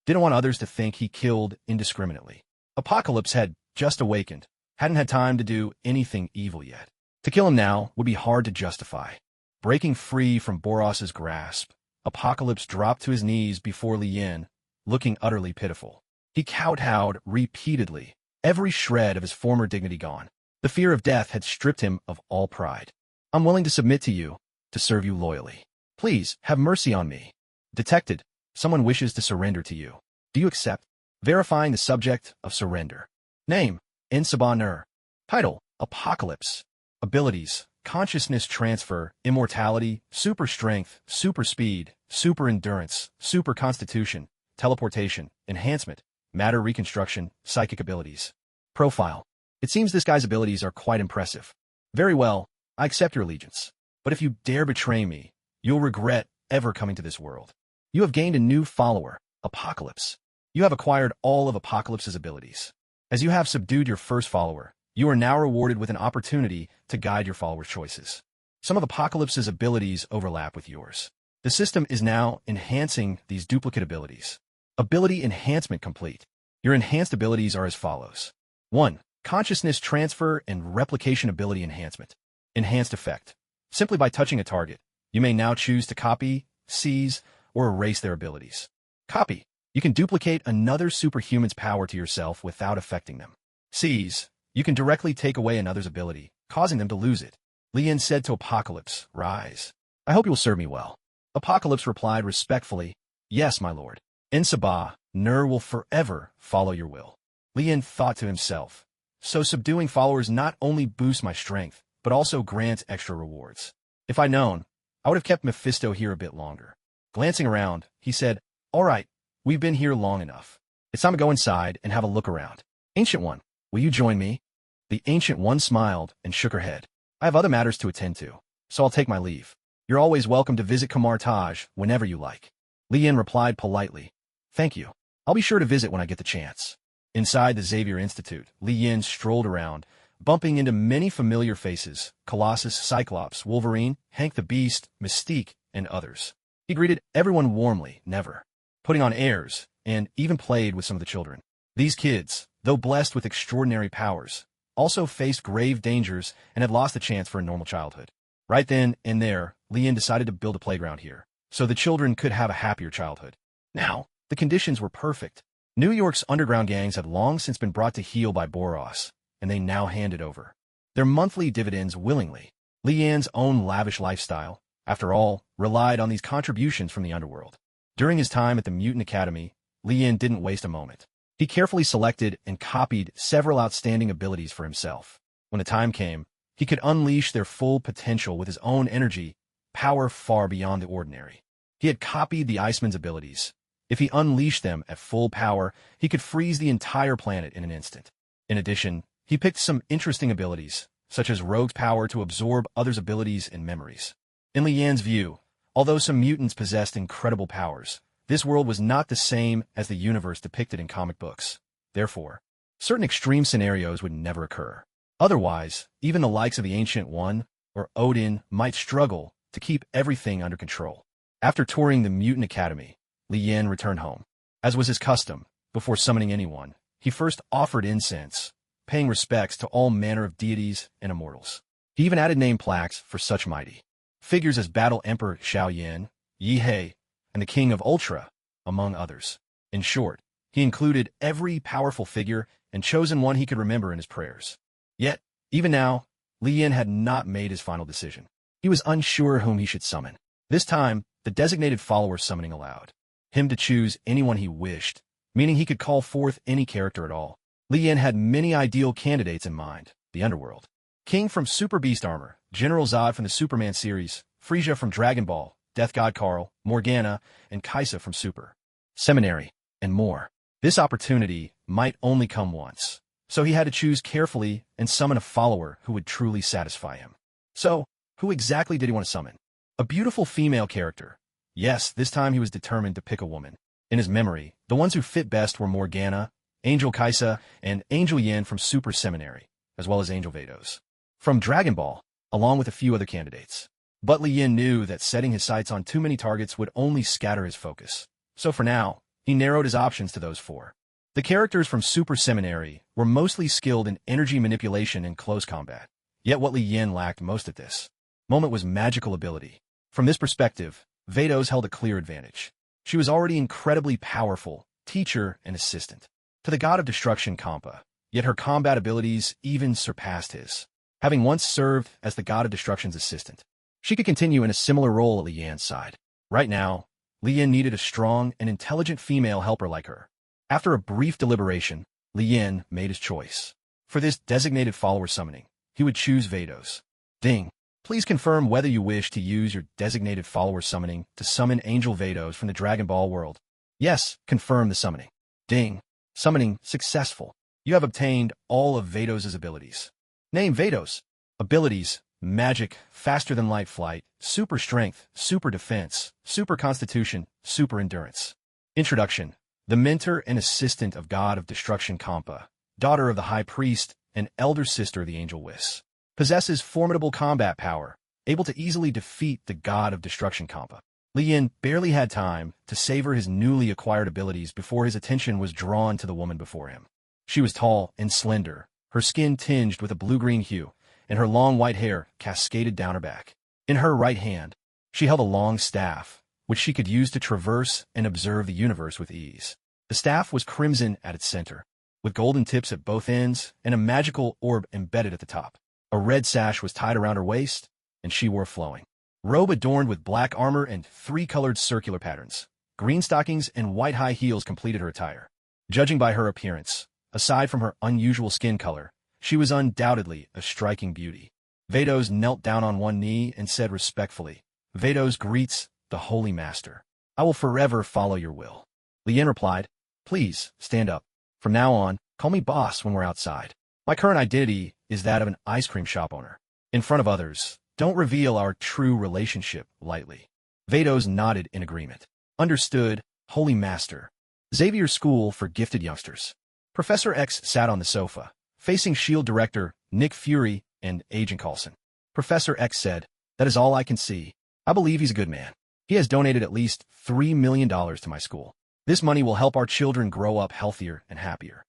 Didn't want others to think he killed indiscriminately. Apocalypse had just awakened, hadn't had time to do anything evil yet. To kill him now would be hard to justify. Breaking free from Boros's grasp, Apocalypse dropped to his knees before Lien, looking utterly pitiful. He kowtowed repeatedly, every shred of his former dignity gone. The fear of death had stripped him of all pride. "I'm willing to submit to you, to serve you loyally. Please, have mercy on me." Detected. Someone wishes to surrender to you. Do you accept? Verifying the subject of surrender. Name, Insabah. Title, Apocalypse. Abilities, consciousness transfer, immortality, super strength, super speed, super endurance, super constitution, teleportation, enhancement, matter reconstruction, psychic abilities. Profile. It seems this guy's abilities are quite impressive. Very well, I accept your allegiance. But if you dare betray me, you'll regret ever coming to this world. You have gained a new follower, Apocalypse. You have acquired all of Apocalypse's abilities. As you have subdued your first follower, you are now rewarded with an opportunity to guide your follower's choices. Some of Apocalypse's abilities overlap with yours. The system is now enhancing these duplicate abilities. Ability enhancement complete. Your enhanced abilities are as follows. 1. Consciousness transfer and replication ability enhancement. Enhanced effect. Simply by touching a target, you may now choose to copy, seize, or erase their abilities. Copy. You can duplicate another superhuman's power to yourself without affecting them. Seize. You can directly take away another's ability, causing them to lose it. Lien said to Apocalypse, "Rise. I hope you will serve me well." Apocalypse replied respectfully, "Yes, my lord. Insabah will forever follow your will." Lien thought to himself, "So subduing followers not only boosts my strength, but also grants extra rewards. If I'd known, I would have kept Mephisto here a bit longer." Glancing around, he said, "All right, we've been here long enough. It's time to go inside and have a look around. Ancient One, will you join me?" The Ancient One smiled and shook her head. I have other matters to attend to, so I'll take my leave. You're always welcome to visit Kamar Taj whenever you like. Li Yin replied politely. Thank you. I'll be sure to visit when I get the chance. Inside the Xavier Institute, Li Yin strolled around, bumping into many familiar faces: Colossus, Cyclops, Wolverine, Hank the Beast, Mystique, and others. He greeted everyone warmly, never putting on airs, and even played with some of the children. These kids, though blessed with extraordinary powers, also faced grave dangers and had lost the chance for a normal childhood. Right then and there, Li Yin decided to build a playground here, so the children could have a happier childhood. Now, the conditions were perfect. New York's underground gangs had long since been brought to heel by Boros, and they now handed over their monthly dividends willingly. Li Yin's own lavish lifestyle, after all, relied on these contributions from the underworld. During his time at the Mutant Academy, Li Yin didn't waste a moment. He carefully selected and copied several outstanding abilities for himself. When the time came, he could unleash their full potential with his own energy, power far beyond the ordinary. He had copied the Iceman's abilities. If he unleashed them at full power, he could freeze the entire planet in an instant. In addition, he picked some interesting abilities, such as Rogue's power to absorb others' abilities and memories. In Li Yin's view, although some mutants possessed incredible powers, this world was not the same as the universe depicted in comic books. Therefore, certain extreme scenarios would never occur. Otherwise, even the likes of the Ancient One or Odin might struggle to keep everything under control. After touring the Mutant Academy, Li Yin returned home. As was his custom, before summoning anyone, he first offered incense, paying respects to all manner of deities and immortals. He even added name plaques for such mighty figures as Battle Emperor Xiao Yin, Yi He, and the King of Ultra, among others. In short, he included every powerful figure and chosen one he could remember in his prayers. Yet, even now, Li Yin had not made his final decision. He was unsure whom he should summon. This time, the designated follower summoning allowed him to choose anyone he wished, meaning he could call forth any character at all. Li Yin had many ideal candidates in mind: the Underworld, King from Super Beast Armor, General Zod from the Superman series, Frieza from Dragon Ball, Death God Karl, Morgana, and Kaisa from Super Seminary, and more. This opportunity might only come once, so he had to choose carefully and summon a follower who would truly satisfy him. So, who exactly did he want to summon? A beautiful female character. Yes, this time he was determined to pick a woman. In his memory, the ones who fit best were Morgana, Angel Kaisa, and Angel Yin from Super Seminary, as well as Angel Vados from Dragon Ball, along with a few other candidates. But Li Yin knew that setting his sights on too many targets would only scatter his focus. So for now, he narrowed his options to those four. The characters from Super Seminary were mostly skilled in energy manipulation and close combat. Yet what Li Yin lacked most at this moment was magical ability. From this perspective, Vados held a clear advantage. She was already incredibly powerful, teacher and assistant to the god of destruction Kampa, yet her combat abilities even surpassed his. Having once served as the god of destruction's assistant, she could continue in a similar role at Li Yin's side. Right now, Li Yin needed a strong and intelligent female helper like her. After a brief deliberation, Li Yin made his choice. For this designated follower summoning, he would choose Vados. Ding. Please confirm whether you wish to use your designated follower summoning to summon Angel Vados from the Dragon Ball world. Yes, confirm the summoning. Ding. Summoning successful. You have obtained all of Vados' abilities. Name Vados. Abilities: Magic, Faster Than Light Flight, Super Strength, Super Defense, Super Constitution, Super Endurance. Introduction. The mentor and assistant of God of Destruction Kampa, daughter of the High Priest, and elder sister of the Angel Whis. Possesses formidable combat power, able to easily defeat the God of Destruction Kampa. Li Yin barely had time to savor his newly acquired abilities before his attention was drawn to the woman before him. She was tall and slender, her skin tinged with a blue-green hue, and her long white hair cascaded down her back. In her right hand, she held a long staff, which she could use to traverse and observe the universe with ease. The staff was crimson at its center, with golden tips at both ends and a magical orb embedded at the top. A red sash was tied around her waist, and she wore a flowing robe adorned with black armor and three-colored circular patterns. Green stockings and white high heels completed her attire. Judging by her appearance, aside from her unusual skin color, she was undoubtedly a striking beauty. Vados knelt down on one knee and said respectfully, "Vados greets the Holy Master. I will forever follow your will." Li Yin replied, "Please, stand up. From now on, call me boss when we're outside. My current identity is that of an ice cream shop owner." In front of others, don't reveal our true relationship lightly. Vados nodded in agreement. Understood, Holy Master. Xavier's School for Gifted Youngsters. Professor X sat on the sofa, facing S.H.I.E.L.D. Director Nick Fury and Agent Coulson. Professor X said, "That is all I can see. I believe he's a good man. He has donated at least $3 million to my school. This money will help our children grow up healthier and happier."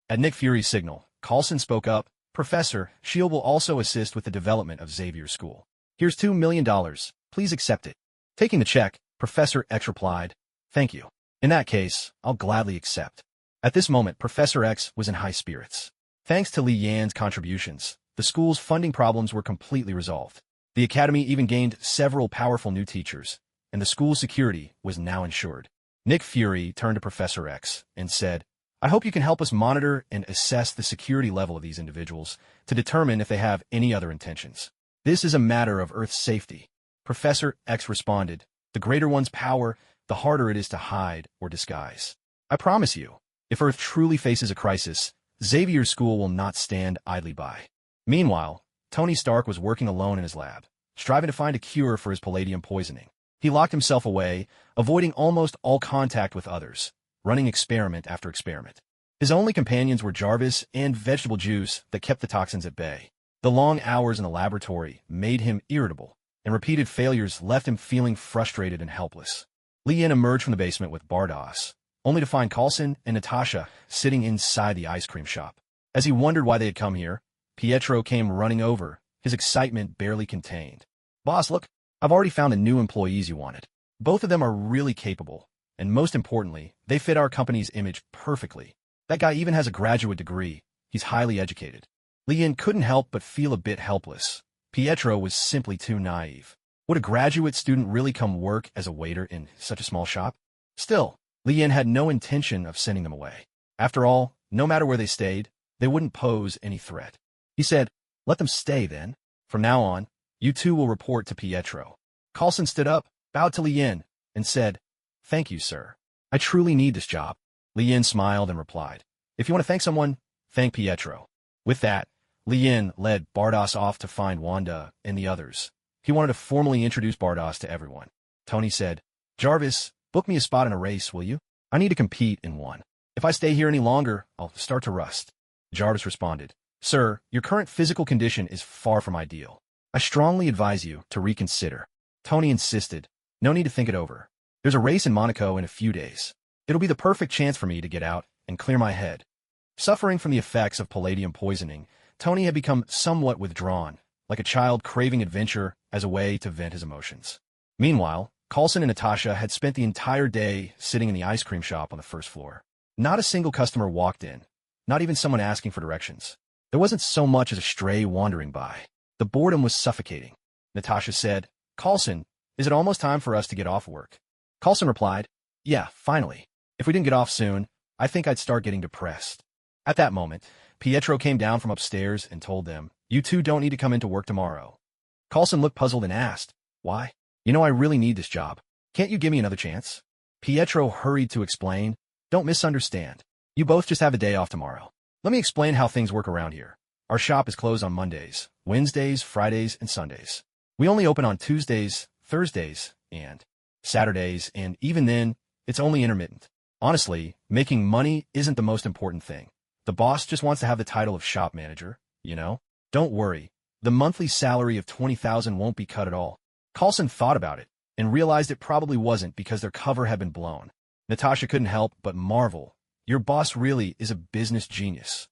At Nick Fury's signal, Coulson spoke up, "Professor, S.H.I.E.L.D. will also assist with the development of Xavier's School. Here's $2 million. Please accept it." Taking the check, Professor X replied, "Thank you. In that case, I'll gladly accept." At this moment, Professor X was in high spirits. Thanks to Li Yan's contributions, the school's funding problems were completely resolved. The academy even gained several powerful new teachers, and the school's security was now ensured. Nick Fury turned to Professor X and said, "I hope you can help us monitor and assess the security level of these individuals to determine if they have any other intentions. This is a matter of Earth's safety." Professor X responded, "The greater one's power, the harder it is to hide or disguise. I promise you, if Earth truly faces a crisis, Xavier's School will not stand idly by." Meanwhile, Tony Stark was working alone in his lab, striving to find a cure for his palladium poisoning. He locked himself away, avoiding almost all contact with others, running experiment after experiment. His only companions were Jarvis and vegetable juice that kept the toxins at bay. The long hours in the laboratory made him irritable, and repeated failures left him feeling frustrated and helpless. Li Yan emerged from the basement with Boros, only to find Coulson and Natasha sitting inside the ice cream shop. As he wondered why they had come here, Pietro came running over, his excitement barely contained. "Boss, look, I've already found the new employees you wanted. Both of them are really capable, and most importantly, they fit our company's image perfectly. That guy even has a graduate degree. He's highly educated." Li Yan couldn't help but feel a bit helpless. Pietro was simply too naive. Would a graduate student really come work as a waiter in such a small shop? Still, Li Yan had no intention of sending them away. After all, no matter where they stayed, they wouldn't pose any threat. He said, "Let them stay, then. From now on, you two will report to Pietro." Coulson stood up, bowed to Li Yan, and said, "Thank you, sir. I truly need this job." Li Yan smiled and replied, "If you want to thank someone, thank Pietro." With that, Li Yan led Bardos off to find Wanda and the others. He wanted to formally introduce Bardos to everyone. Tony said, "Jarvis, book me a spot in a race, will you? I need to compete in one. If I stay here any longer, I'll start to rust." Jarvis responded, "Sir, your current physical condition is far from ideal. I strongly advise you to reconsider." Tony insisted, "No need to think it over. There's a race in Monaco in a few days. It'll be the perfect chance for me to get out and clear my head." Suffering from the effects of palladium poisoning, Tony had become somewhat withdrawn, like a child craving adventure as a way to vent his emotions. Meanwhile, Coulson and Natasha had spent the entire day sitting in the ice cream shop on the first floor. Not a single customer walked in, not even someone asking for directions. There wasn't so much as a stray wandering by. The boredom was suffocating. Natasha said, "Coulson, is it almost time for us to get off work?" Coulson replied, "Yeah, finally. If we didn't get off soon, I think I'd start getting depressed." At that moment, Pietro came down from upstairs and told them, "You two don't need to come into work tomorrow." Coulson looked puzzled and asked, "Why? You know I really need this job. Can't you give me another chance?" Pietro hurried to explain, "Don't misunderstand. You both just have a day off tomorrow. Let me explain how things work around here. Our shop is closed on Mondays, Wednesdays, Fridays, and Sundays. We only open on Tuesdays, Thursdays, and Saturdays, and even then, it's only intermittent. Honestly, making money isn't the most important thing. The boss just wants to have the title of shop manager, you know? Don't worry. The monthly salary of $20,000 won't be cut at all." Coulson thought about it and realized it probably wasn't because their cover had been blown. Natasha couldn't help but marvel. Your boss really is a business genius.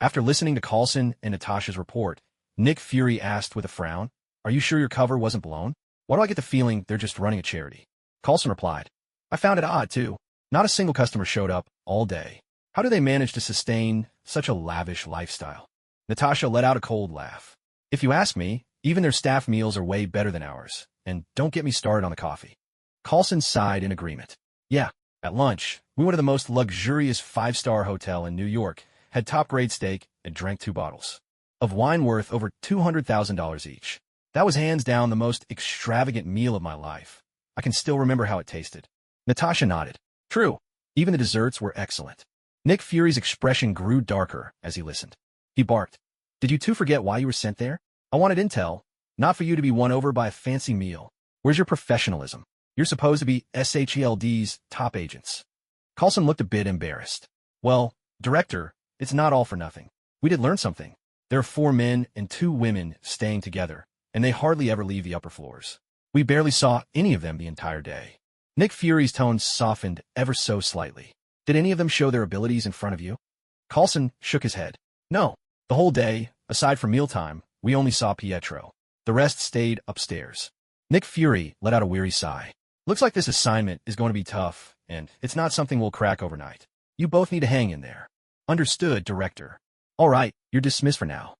After listening to Coulson and Natasha's report, Nick Fury asked with a frown, "Are you sure your cover wasn't blown? Why do I get the feeling they're just running a charity?" Coulson replied, "I found it odd, too. Not a single customer showed up all day. How do they manage to sustain such a lavish lifestyle?" Natasha let out a cold laugh. "If you ask me, even their staff meals are way better than ours, and don't get me started on the coffee." Coulson sighed in agreement. "Yeah, at lunch, we went to the most luxurious five-star hotel in New York, had top-grade steak, and drank 2 bottles of wine worth over $200,000 each. That was hands down the most extravagant meal of my life. I can still remember how it tasted." Natasha nodded. "True, even the desserts were excellent." Nick Fury's expression grew darker as he listened. He barked, "Did you two forget why you were sent there? I wanted intel, not for you to be won over by a fancy meal. Where's your professionalism? You're supposed to be SHELD's top agents. Coulson looked a bit embarrassed. Well, Director, it's not all for nothing. We did learn something. There are 4 men and 2 women staying together, and they hardly ever leave the upper floors. We barely saw any of them the entire day. Nick Fury's tone softened ever so slightly. Did any of them show their abilities in front of you? Coulson shook his head. No. The whole day, aside from mealtime, we only saw Pietro. The rest stayed upstairs. Nick Fury let out a weary sigh. Looks like this assignment is going to be tough, and it's not something we'll crack overnight. You both need to hang in there. Understood, Director. All right, you're dismissed for now.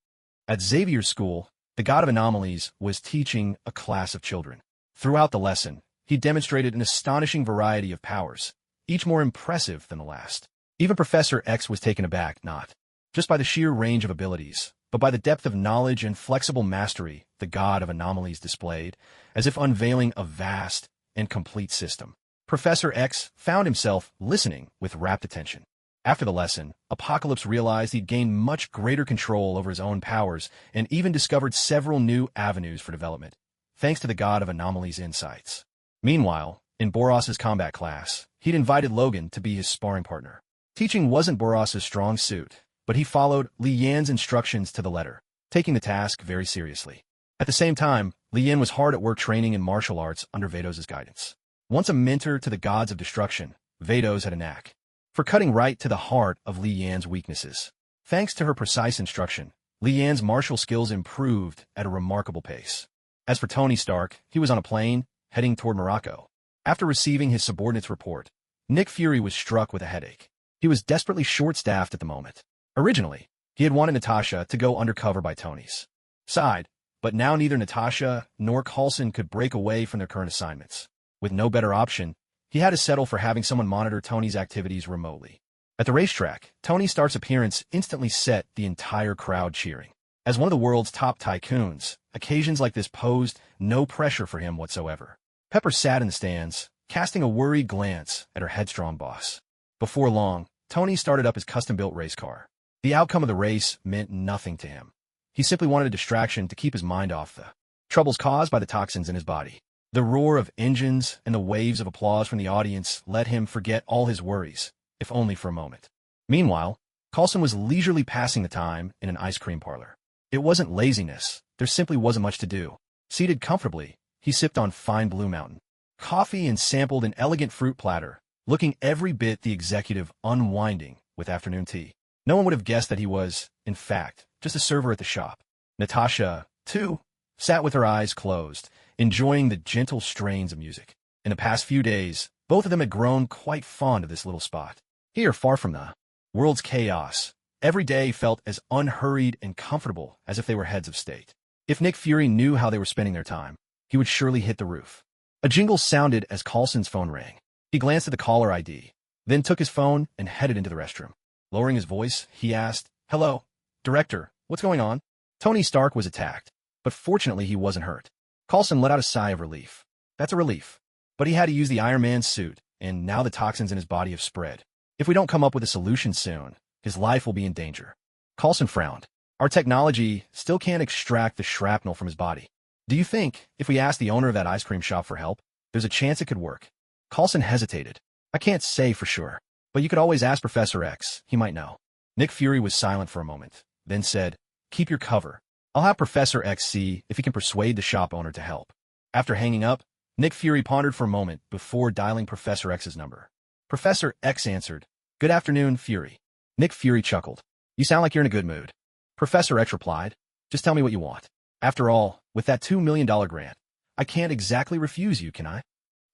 At Xavier's school, the God of Anomalies was teaching a class of children. Throughout the lesson, he demonstrated an astonishing variety of powers, each more impressive than the last. Even Professor X was taken aback, not just by the sheer range of abilities, but by the depth of knowledge and flexible mastery the God of Anomalies displayed, as if unveiling a vast and complete system. Professor X found himself listening with rapt attention. After the lesson, Apocalypse realized he'd gained much greater control over his own powers and even discovered several new avenues for development, thanks to the God of Anomalies' insights. Meanwhile, in Boros' combat class, he'd invited Logan to be his sparring partner. Teaching wasn't Boros' strong suit, but he followed Li Yan's instructions to the letter, taking the task very seriously. At the same time, Li Yan was hard at work training in martial arts under Vados' guidance. Once a mentor to the gods of destruction, Vados had a knack for cutting right to the heart of Li Yan's weaknesses. Thanks to her precise instruction, Li Yan's martial skills improved at a remarkable pace. As for Tony Stark, he was on a plane, heading toward Morocco. After receiving his subordinate's report, Nick Fury was struck with a headache. He was desperately short-staffed at the moment. Originally, he had wanted Natasha to go undercover by Tony's side, but now neither Natasha nor Coulson could break away from their current assignments. With no better option, he had to settle for having someone monitor Tony's activities remotely. At the racetrack, Tony Stark's appearance instantly set the entire crowd cheering. As one of the world's top tycoons, occasions like this posed no pressure for him whatsoever. Pepper sat in the stands, casting a worried glance at her headstrong boss. Before long, Tony started up his custom-built race car. The outcome of the race meant nothing to him. He simply wanted a distraction to keep his mind off the troubles caused by the toxins in his body. The roar of engines and the waves of applause from the audience let him forget all his worries, if only for a moment. Meanwhile, Coulson was leisurely passing the time in an ice cream parlor. It wasn't laziness, there simply wasn't much to do. Seated comfortably, he sipped on fine Blue Mountain coffee and sampled an elegant fruit platter, looking every bit the executive unwinding with afternoon tea. No one would have guessed that he was, in fact, just a server at the shop. Natasha, too, sat with her eyes closed, enjoying the gentle strains of music. In the past few days, both of them had grown quite fond of this little spot. Here, far from the world's chaos, every day felt as unhurried and comfortable as if they were heads of state. If Nick Fury knew how they were spending their time, he would surely hit the roof. A jingle sounded as Coulson's phone rang. He glanced at the caller ID, then took his phone and headed into the restroom. Lowering his voice, he asked, "Hello, Director, what's going on?" Tony Stark was attacked, but fortunately he wasn't hurt. Coulson let out a sigh of relief. That's a relief. But he had to use the Iron Man suit, and now the toxins in his body have spread. If we don't come up with a solution soon, his life will be in danger. Coulson frowned. Our technology still can't extract the shrapnel from his body. Do you think, if we ask the owner of that ice cream shop for help, there's a chance it could work? Coulson hesitated. I can't say for sure, but you could always ask Professor X. He might know. Nick Fury was silent for a moment, then said, "Keep your cover. I'll have Professor X see if he can persuade the shop owner to help." After hanging up, Nick Fury pondered for a moment before dialing Professor X's number. Professor X answered, "Good afternoon, Fury." Nick Fury chuckled. "You sound like you're in a good mood." Professor X replied, "Just tell me what you want. After all, with that $2 million grant, I can't exactly refuse you, can I?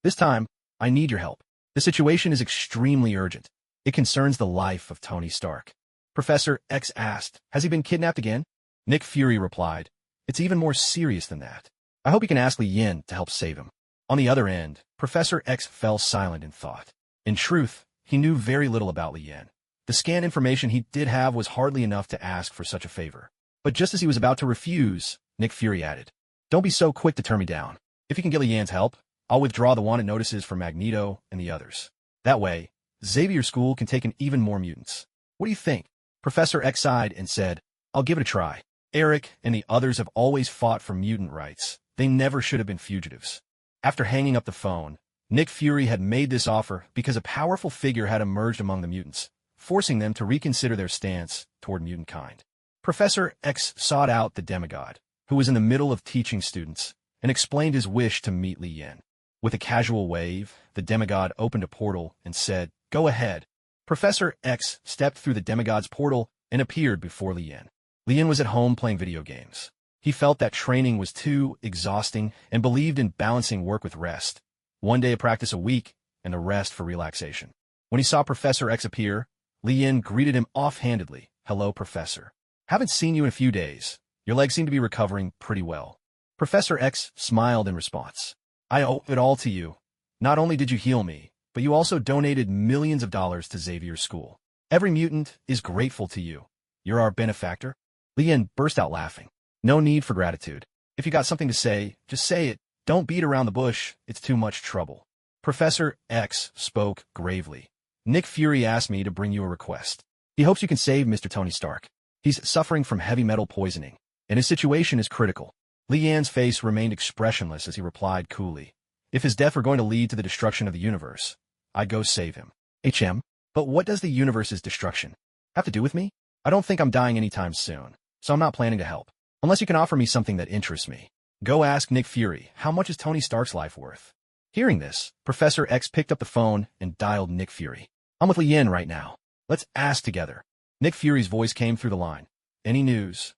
This time, I need your help. The situation is extremely urgent. It concerns the life of Tony Stark." Professor X asked, "Has he been kidnapped again?" Nick Fury replied, "It's even more serious than that. I hope you can ask Li Yan to help save him." On the other end, Professor X fell silent in thought. In truth, he knew very little about Li Yan. The scant information he did have was hardly enough to ask for such a favor. But just as he was about to refuse, Nick Fury added, "Don't be so quick to turn me down. If you can get Li Yan's help, I'll withdraw the wanted notices for Magneto and the others. That way, Xavier's school can take in even more mutants. What do you think?" Professor X sighed and said, "I'll give it a try. Eric and the others have always fought for mutant rights. They never should have been fugitives. After hanging up the phone, Nick Fury had made this offer because a powerful figure had emerged among the mutants, forcing them to reconsider their stance toward mutant kind. Professor X sought out the demigod, who was in the middle of teaching students, and explained his wish to meet Li Yan. With a casual wave, the demigod opened a portal and said, "Go ahead." Professor X stepped through the demigod's portal and appeared before Li Yan. Li Yan was at home playing video games. He felt that training was too exhausting and believed in balancing work with rest. One day of practice a week, and the rest for relaxation. When he saw Professor X appear, Li Yan greeted him offhandedly. "Hello, Professor. Haven't seen you in a few days. Your legs seem to be recovering pretty well." Professor X smiled in response. "I owe it all to you. Not only did you heal me, but you also donated millions of dollars to Xavier's school. Every mutant is grateful to you. You're our benefactor." Li Yan burst out laughing. "No need for gratitude. If you got something to say, just say it. Don't beat around the bush. It's too much trouble." Professor X spoke gravely. "Nick Fury asked me to bring you a request. He hopes you can save Mr. Tony Stark. He's suffering from heavy metal poisoning, and his situation is critical." Li Yan's face remained expressionless as he replied coolly, "If his death were going to lead to the destruction of the universe, I'd go save him." But what does the universe's destruction have to do with me? I don't think I'm dying anytime soon, so I'm not planning to help. Unless you can offer me something that interests me. Go ask Nick Fury, how much is Tony Stark's life worth? Hearing this, Professor X picked up the phone and dialed Nick Fury. "I'm with Li Yan right now. Let's ask together." Nick Fury's voice came through the line. "Any news?"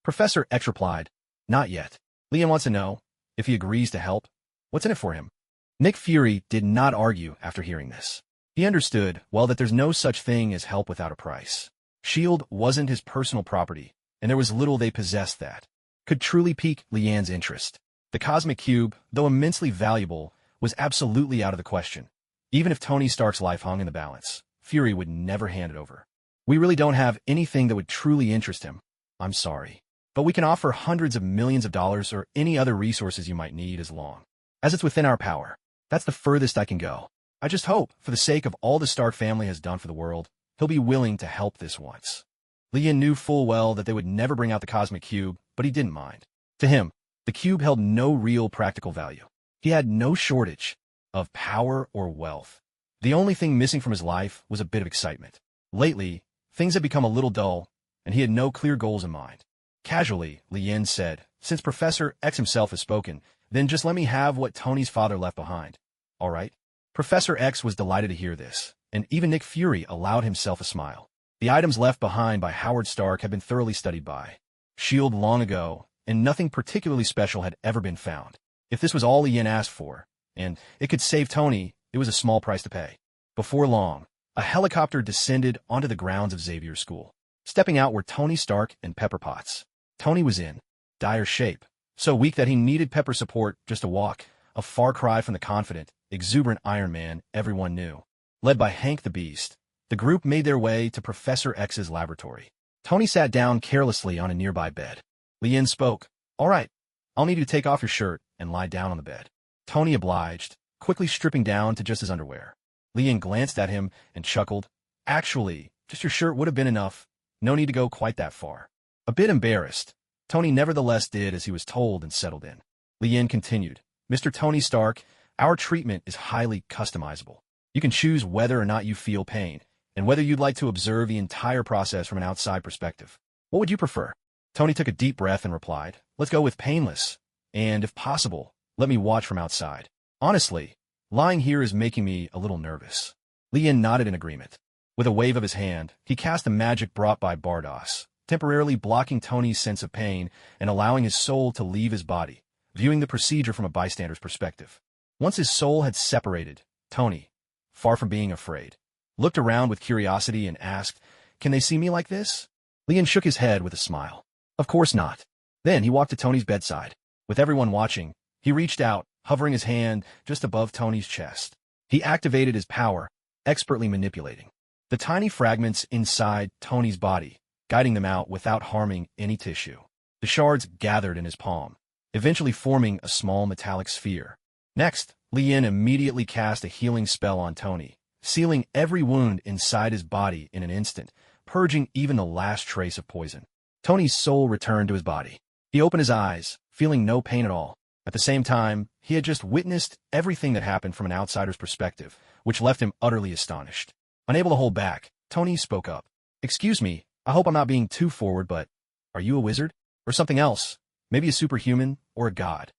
Professor X replied, "Not yet. Li Yan wants to know if he agrees to help. What's in it for him?" Nick Fury did not argue after hearing this. He understood, well, that there's no such thing as help without a price. S.H.I.E.L.D. wasn't his personal property, and there was little they possessed that could truly pique Li Yan's interest. The Cosmic Cube, though immensely valuable, was absolutely out of the question. Even if Tony Stark's life hung in the balance, Fury would never hand it over. "We really don't have anything that would truly interest him. I'm sorry. But we can offer hundreds of millions of dollars or any other resources you might need as long as it's within our power. That's the furthest I can go. I just hope, for the sake of all the Stark family has done for the world, he'll be willing to help this once." Li Yan knew full well that they would never bring out the Cosmic Cube, but he didn't mind. To him, the cube held no real practical value. He had no shortage of power or wealth. The only thing missing from his life was a bit of excitement. Lately, things had become a little dull, and he had no clear goals in mind. Casually, Li Yan said, "Since Professor X himself has spoken, then just let me have what Tony's father left behind. All right?" Professor X was delighted to hear this, and even Nick Fury allowed himself a smile. The items left behind by Howard Stark had been thoroughly studied by S.H.I.E.L.D. long ago, and nothing particularly special had ever been found. If this was all Li Yan asked for, and it could save Tony, it was a small price to pay. Before long, a helicopter descended onto the grounds of Xavier's school. Stepping out were Tony Stark and Pepper Potts. Tony was in dire shape, so weak that he needed Pepper's support just to walk, a far cry from the confident, exuberant Iron Man everyone knew. Led by Hank the Beast, the group made their way to Professor X's laboratory. Tony sat down carelessly on a nearby bed. Li Yan spoke. "All right, I'll need you to take off your shirt and lie down on the bed." Tony obliged, quickly stripping down to just his underwear. Li Yan glanced at him and chuckled. "Actually, just your shirt would have been enough. No need to go quite that far." A bit embarrassed, Tony nevertheless did as he was told and settled in. Li Yan continued, "Mr. Tony Stark, our treatment is highly customizable. You can choose whether or not you feel pain, and whether you'd like to observe the entire process from an outside perspective. What would you prefer?" Tony took a deep breath and replied, "Let's go with painless, and if possible, let me watch from outside. Honestly, lying here is making me a little nervous." Li Yan nodded in agreement. With a wave of his hand, he cast a magic brought by Boros, temporarily blocking Tony's sense of pain and allowing his soul to leave his body, viewing the procedure from a bystander's perspective. Once his soul had separated, Tony, far from being afraid, looked around with curiosity and asked, "Can they see me like this?" Li Yan shook his head with a smile. "Of course not." Then he walked to Tony's bedside. With everyone watching, he reached out, hovering his hand just above Tony's chest. He activated his power, expertly manipulating the tiny fragments inside Tony's body, guiding them out without harming any tissue. The shards gathered in his palm, eventually forming a small metallic sphere. Next, Li Yan immediately cast a healing spell on Tony, sealing every wound inside his body in an instant, purging even the last trace of poison. Tony's soul returned to his body. He opened his eyes, feeling no pain at all. At the same time, he had just witnessed everything that happened from an outsider's perspective, which left him utterly astonished. Unable to hold back, Tony spoke up. "Excuse me, I hope I'm not being too forward, but are you a wizard? Or something else? Maybe a superhuman or a god?"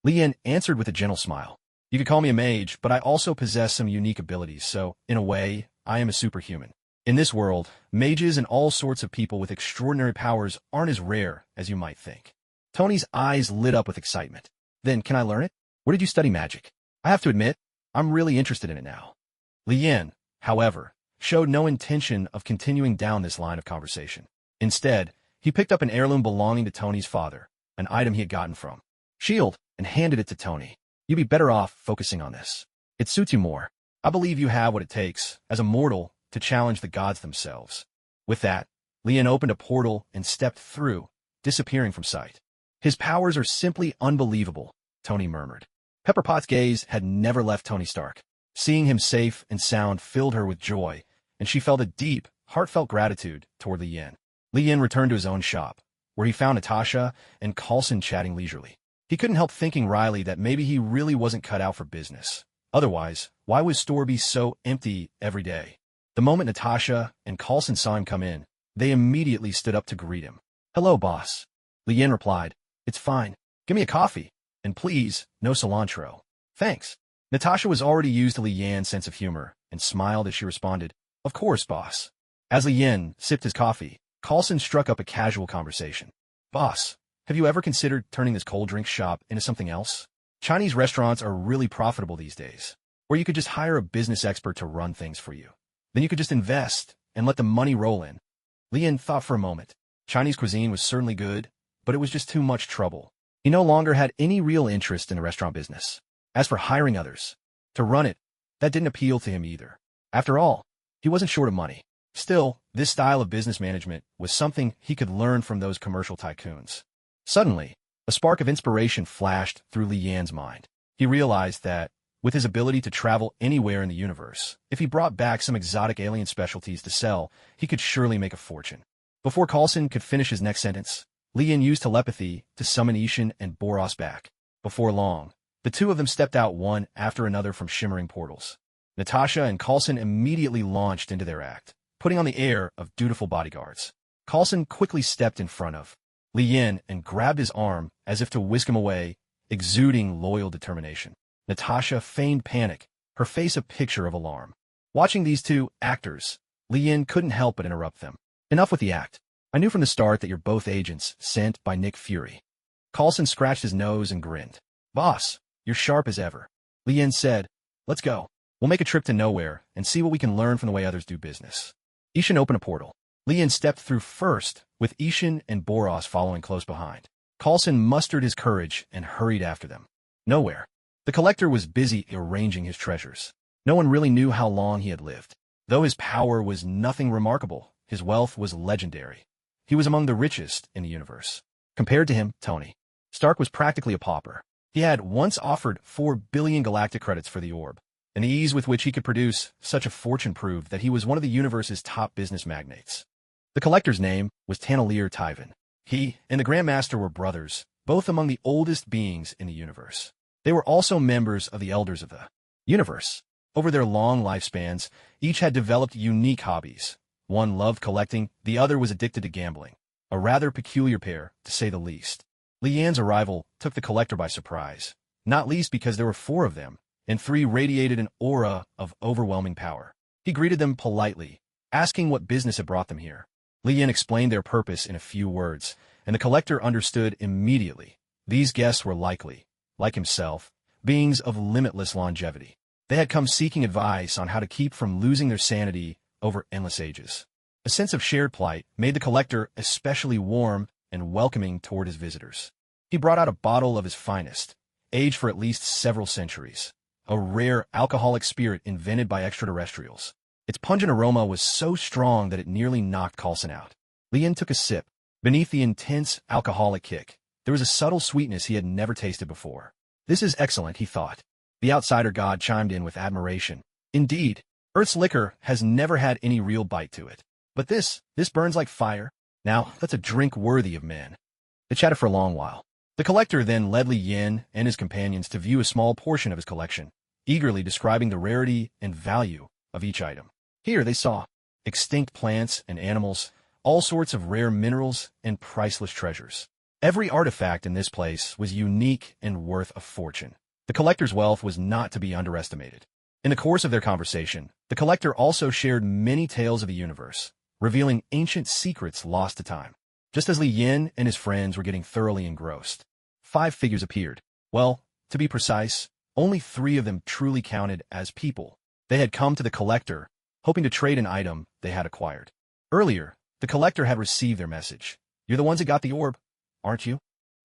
Lian answered with a gentle smile. "You could call me a mage, but I also possess some unique abilities, so, in a way, I am a superhuman. In this world, mages and all sorts of people with extraordinary powers aren't as rare as you might think." Tony's eyes lit up with excitement. "Then, can I learn it? Where did you study magic? I have to admit, I'm really interested in it now." Lian, however, showed no intention of continuing down this line of conversation. Instead, he picked up an heirloom belonging to Tony's father, an item he had gotten from Shield, and handed it to Tony. "You'd be better off focusing on this. It suits you more. I believe you have what it takes, as a mortal, to challenge the gods themselves." With that, Lian opened a portal and stepped through, disappearing from sight. "His powers are simply unbelievable," Tony murmured. Pepper Potts' gaze had never left Tony Stark. Seeing him safe and sound filled her with joy, and she felt a deep, heartfelt gratitude toward Lian. Lian returned to his own shop, where he found Natasha and Coulson chatting leisurely. He couldn't help thinking wryly that maybe he really wasn't cut out for business. Otherwise, why would his store be so empty every day? The moment Natasha and Coulson saw him come in, they immediately stood up to greet him. "Hello, boss." Lian replied, "It's fine. Give me a coffee. And please, no cilantro." "Thanks." Natasha was already used to Lian's sense of humor and smiled as she responded, "Of course, boss." As Lian sipped his coffee, Coulson struck up a casual conversation. "Boss, have you ever considered turning this cold drink shop into something else? Chinese restaurants are really profitable these days. Or you could just hire a business expert to run things for you. Then you could just invest and let the money roll in." Lian thought for a moment. Chinese cuisine was certainly good, but it was just too much trouble. He no longer had any real interest in the restaurant business. As for hiring others to run it, that didn't appeal to him either. After all, he wasn't short of money. Still, this style of business management was something he could learn from those commercial tycoons. Suddenly, a spark of inspiration flashed through Lian's mind. He realized that, with his ability to travel anywhere in the universe, if he brought back some exotic alien specialties to sell, he could surely make a fortune. Before Coulson could finish his next sentence, Lian used telepathy to summon Ishin and Boros back. Before long, the two of them stepped out one after another from shimmering portals. Natasha and Coulson immediately launched into their act, putting on the air of dutiful bodyguards. Coulson quickly stepped in front of Lian and grabbed his arm as if to whisk him away, exuding loyal determination. Natasha feigned panic, her face a picture of alarm. Watching these two actors, Lian couldn't help but interrupt them. "Enough with the act. I knew from the start that you're both agents sent by Nick Fury." Coulson scratched his nose and grinned. "Boss, you're sharp as ever." Lian said, "Let's go. We'll make a trip to nowhere and see what we can learn from the way others do business." Ishin opened a portal. Lian stepped through first, with Ishin and Boros following close behind. Coulson mustered his courage and hurried after them. Nowhere. The collector was busy arranging his treasures. No one really knew how long he had lived. Though his power was nothing remarkable, his wealth was legendary. He was among the richest in the universe. Compared to him, Tony Stark was practically a pauper. He had once offered 4 billion galactic credits for the orb, and the ease with which he could produce such a fortune proved that he was one of the universe's top business magnates. The collector's name was Taneleer Tyven. He and the Grandmaster were brothers, both among the oldest beings in the universe. They were also members of the Elders of the Universe. Over their long lifespans, each had developed unique hobbies. One loved collecting, the other was addicted to gambling. A rather peculiar pair, to say the least. Lian's arrival took the collector by surprise, not least because there were 4 of them, and 3 radiated an aura of overwhelming power. He greeted them politely, asking what business had brought them here. Lian explained their purpose in a few words, and the collector understood immediately. These guests were likely, like himself, beings of limitless longevity. They had come seeking advice on how to keep from losing their sanity over endless ages. A sense of shared plight made the collector especially warm and welcoming toward his visitors. He brought out a bottle of his finest, aged for at least several centuries, a rare alcoholic spirit invented by extraterrestrials. Its pungent aroma was so strong that it nearly knocked Coulson out. Lian took a sip. Beneath the intense alcoholic kick, there was a subtle sweetness he had never tasted before. "This is excellent," he thought. The outsider god chimed in with admiration. "Indeed, Earth's liquor has never had any real bite to it. But this burns like fire." Now, that's a drink worthy of men. They chatted for a long while. The collector then led Li Yin and his companions to view a small portion of his collection, eagerly describing the rarity and value of each item. Here they saw extinct plants and animals, all sorts of rare minerals and priceless treasures. Every artifact in this place was unique and worth a fortune. The collector's wealth was not to be underestimated. In the course of their conversation, the collector also shared many tales of the universe, revealing ancient secrets lost to time. Just as Li Yin and his friends were getting thoroughly engrossed, 5 figures appeared. Well, to be precise, only 3 of them truly counted as people. They had come to the collector, hoping to trade an item they had acquired. Earlier, the collector had received their message. You're the ones that got the orb, aren't you?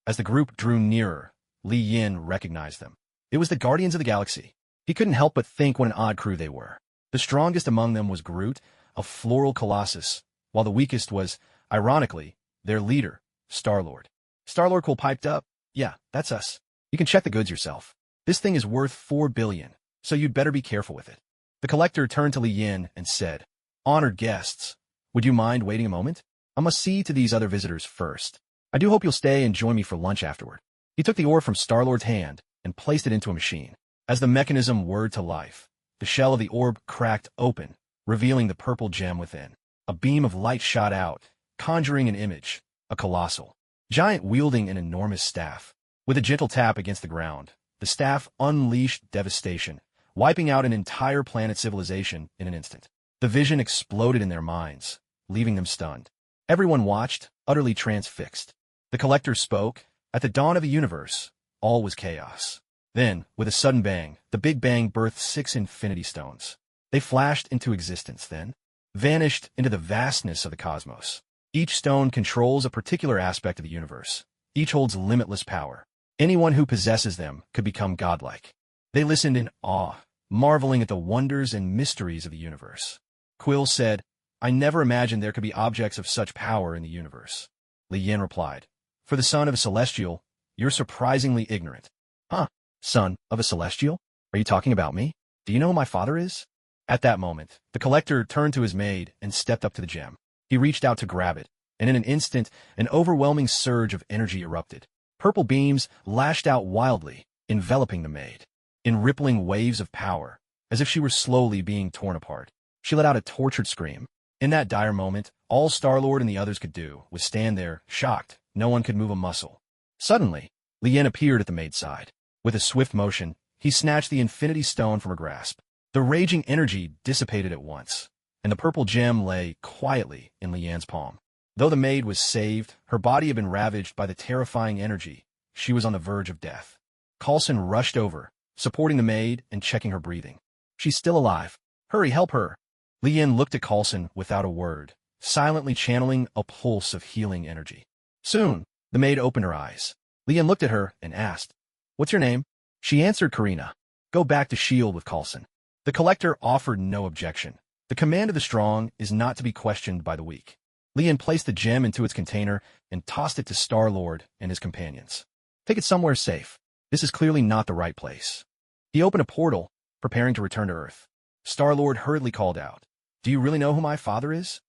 As the group drew nearer, Li Yin recognized them. It was the Guardians of the Galaxy. He couldn't help but think what an odd crew they were. The strongest among them was Groot, a floral colossus, while the weakest was, ironically, their leader, Star-Lord. Star-Lord cool piped up. Yeah, that's us. You can check the goods yourself. This thing is worth 4 billion, so you'd better be careful with it. The collector turned to Li Yin and said, Honored guests, would you mind waiting a moment? I must see to these other visitors first. I do hope you'll stay and join me for lunch afterward. He took the orb from Star-Lord's hand and placed it into a machine. As the mechanism whirred to life, the shell of the orb cracked open, revealing the purple gem within. A beam of light shot out, conjuring an image, a colossal giant wielding an enormous staff. With a gentle tap against the ground, the staff unleashed devastation, wiping out an entire planet civilization in an instant. The vision exploded in their minds, leaving them stunned. Everyone watched, utterly transfixed. The collector spoke. At the dawn of the universe, all was chaos. Then, with a sudden bang, the Big Bang birthed 6 infinity stones. They flashed into existence, then vanished into the vastness of the cosmos. Each stone controls a particular aspect of the universe. Each holds limitless power. Anyone who possesses them could become godlike. They listened in awe, marveling at the wonders and mysteries of the universe. Quill said, I never imagined there could be objects of such power in the universe. Li Yin replied, For the son of a celestial, you're surprisingly ignorant. Huh? Son of a celestial? Are you talking about me? Do you know who my father is? At that moment, the collector turned to his maid and stepped up to the gem. He reached out to grab it, and in an instant, an overwhelming surge of energy erupted. Purple beams lashed out wildly, enveloping the maid. In rippling waves of power, as if she were slowly being torn apart. She let out a tortured scream. In that dire moment, all Star-Lord and the others could do was stand there, shocked. No one could move a muscle. Suddenly, Li Yin appeared at the maid's side. With a swift motion, he snatched the infinity stone from her grasp. The raging energy dissipated at once, and the purple gem lay quietly in Li Yin's palm. Though the maid was saved, her body had been ravaged by the terrifying energy. She was on the verge of death. Coulson rushed over, supporting the maid and checking her breathing. She's still alive. Hurry, help her. Li Yin looked at Coulson without a word, silently channeling a pulse of healing energy. Soon, the maid opened her eyes. Li Yin looked at her and asked, What's your name? She answered Karina. Go back to S.H.I.E.L.D. with Coulson. The collector offered no objection. The command of the strong is not to be questioned by the weak. Li Yin placed the gem into its container and tossed it to Star-Lord and his companions. Take it somewhere safe. This is clearly not the right place. He opened a portal, preparing to return to Earth. Star-Lord hurriedly called out, Do you really know who my father is?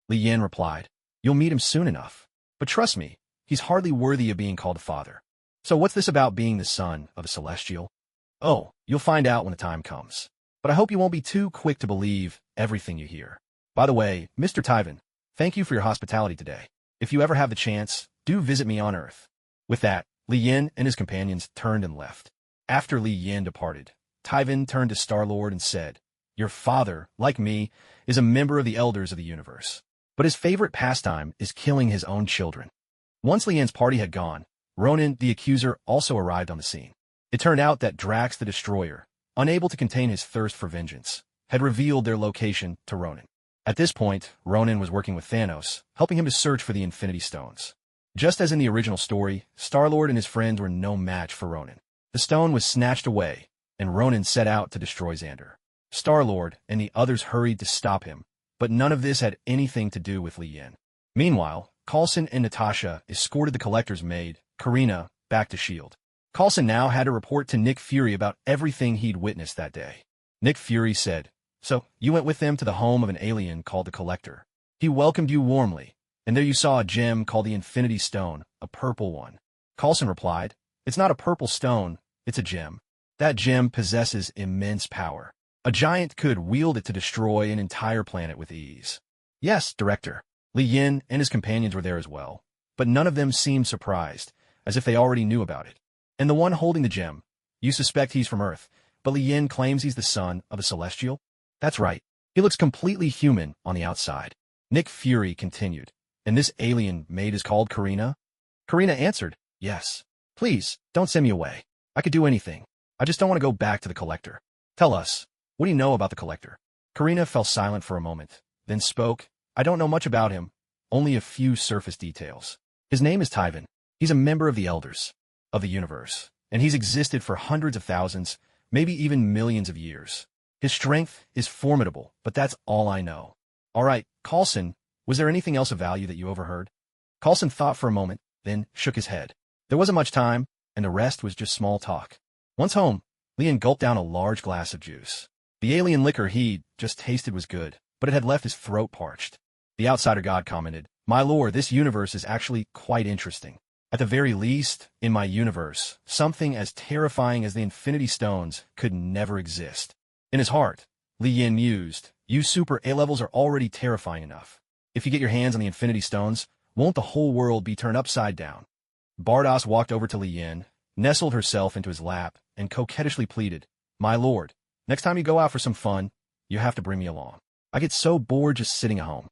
Li Yin replied, You'll meet him soon enough. But trust me, he's hardly worthy of being called a father. So what's this about being the son of a celestial? Oh, you'll find out when the time comes. But I hope you won't be too quick to believe everything you hear. By the way, Mr. Tyven, thank you for your hospitality today. If you ever have the chance, do visit me on Earth. With that, Li Yin and his companions turned and left. After Li Yin departed, Tyven turned to Star-Lord and said, Your father, like me, is a member of the Elders of the Universe. But his favorite pastime is killing his own children. Once Li Yin's party had gone, Ronan the Accuser also arrived on the scene. It turned out that Drax the Destroyer, unable to contain his thirst for vengeance, had revealed their location to Ronan. At this point, Ronan was working with Thanos, helping him to search for the Infinity Stones. Just as in the original story, Star-Lord and his friends were no match for Ronan. The stone was snatched away, and Ronan set out to destroy Xander. Star-Lord and the others hurried to stop him, but none of this had anything to do with Li Yin. Meanwhile, Coulson and Natasha escorted the collector's maid, Karina, back to S.H.I.E.L.D. Coulson now had to report to Nick Fury about everything he'd witnessed that day. Nick Fury said, So, you went with them to the home of an alien called the Collector. He welcomed you warmly, And there you saw a gem called the Infinity Stone, a purple one. Coulson replied, "It's not a purple stone, it's a gem. That gem possesses immense power. A giant could wield it to destroy an entire planet with ease." Yes, Director. Li Yin and his companions were there as well, but none of them seemed surprised, as if they already knew about it. And the one holding the gem, you suspect he's from Earth, but Li Yin claims he's the son of a celestial? That's right. He looks completely human on the outside. Nick Fury continued. And this alien maid is called Karina? Karina answered, "Yes. Please, don't send me away. I could do anything. I just don't want to go back to the Collector. Tell us, what do you know about the Collector?" Karina fell silent for a moment, then spoke. "I don't know much about him, only a few surface details. His name is Tyvan. He's a member of the Elders of the universe, and he's existed for hundreds of thousands, maybe even millions of years. His strength is formidable, but that's all I know." "All right, Coulson, was there anything else of value that you overheard?" Coulson thought for a moment, then shook his head. There wasn't much time, and the rest was just small talk. Once home, Leon gulped down a large glass of juice. The alien liquor he'd just tasted was good, but it had left his throat parched. The outsider god commented, "My lord, this universe is actually quite interesting. At the very least, in my universe, something as terrifying as the Infinity Stones could never exist." In his heart, Li Yin mused, "You Super A levels are already terrifying enough. If you get your hands on the Infinity Stones, won't the whole world be turned upside down?" Bardos walked over to Li Yin, nestled herself into his lap, and coquettishly pleaded, "My lord, next time you go out for some fun, you have to bring me along. I get so bored just sitting at home."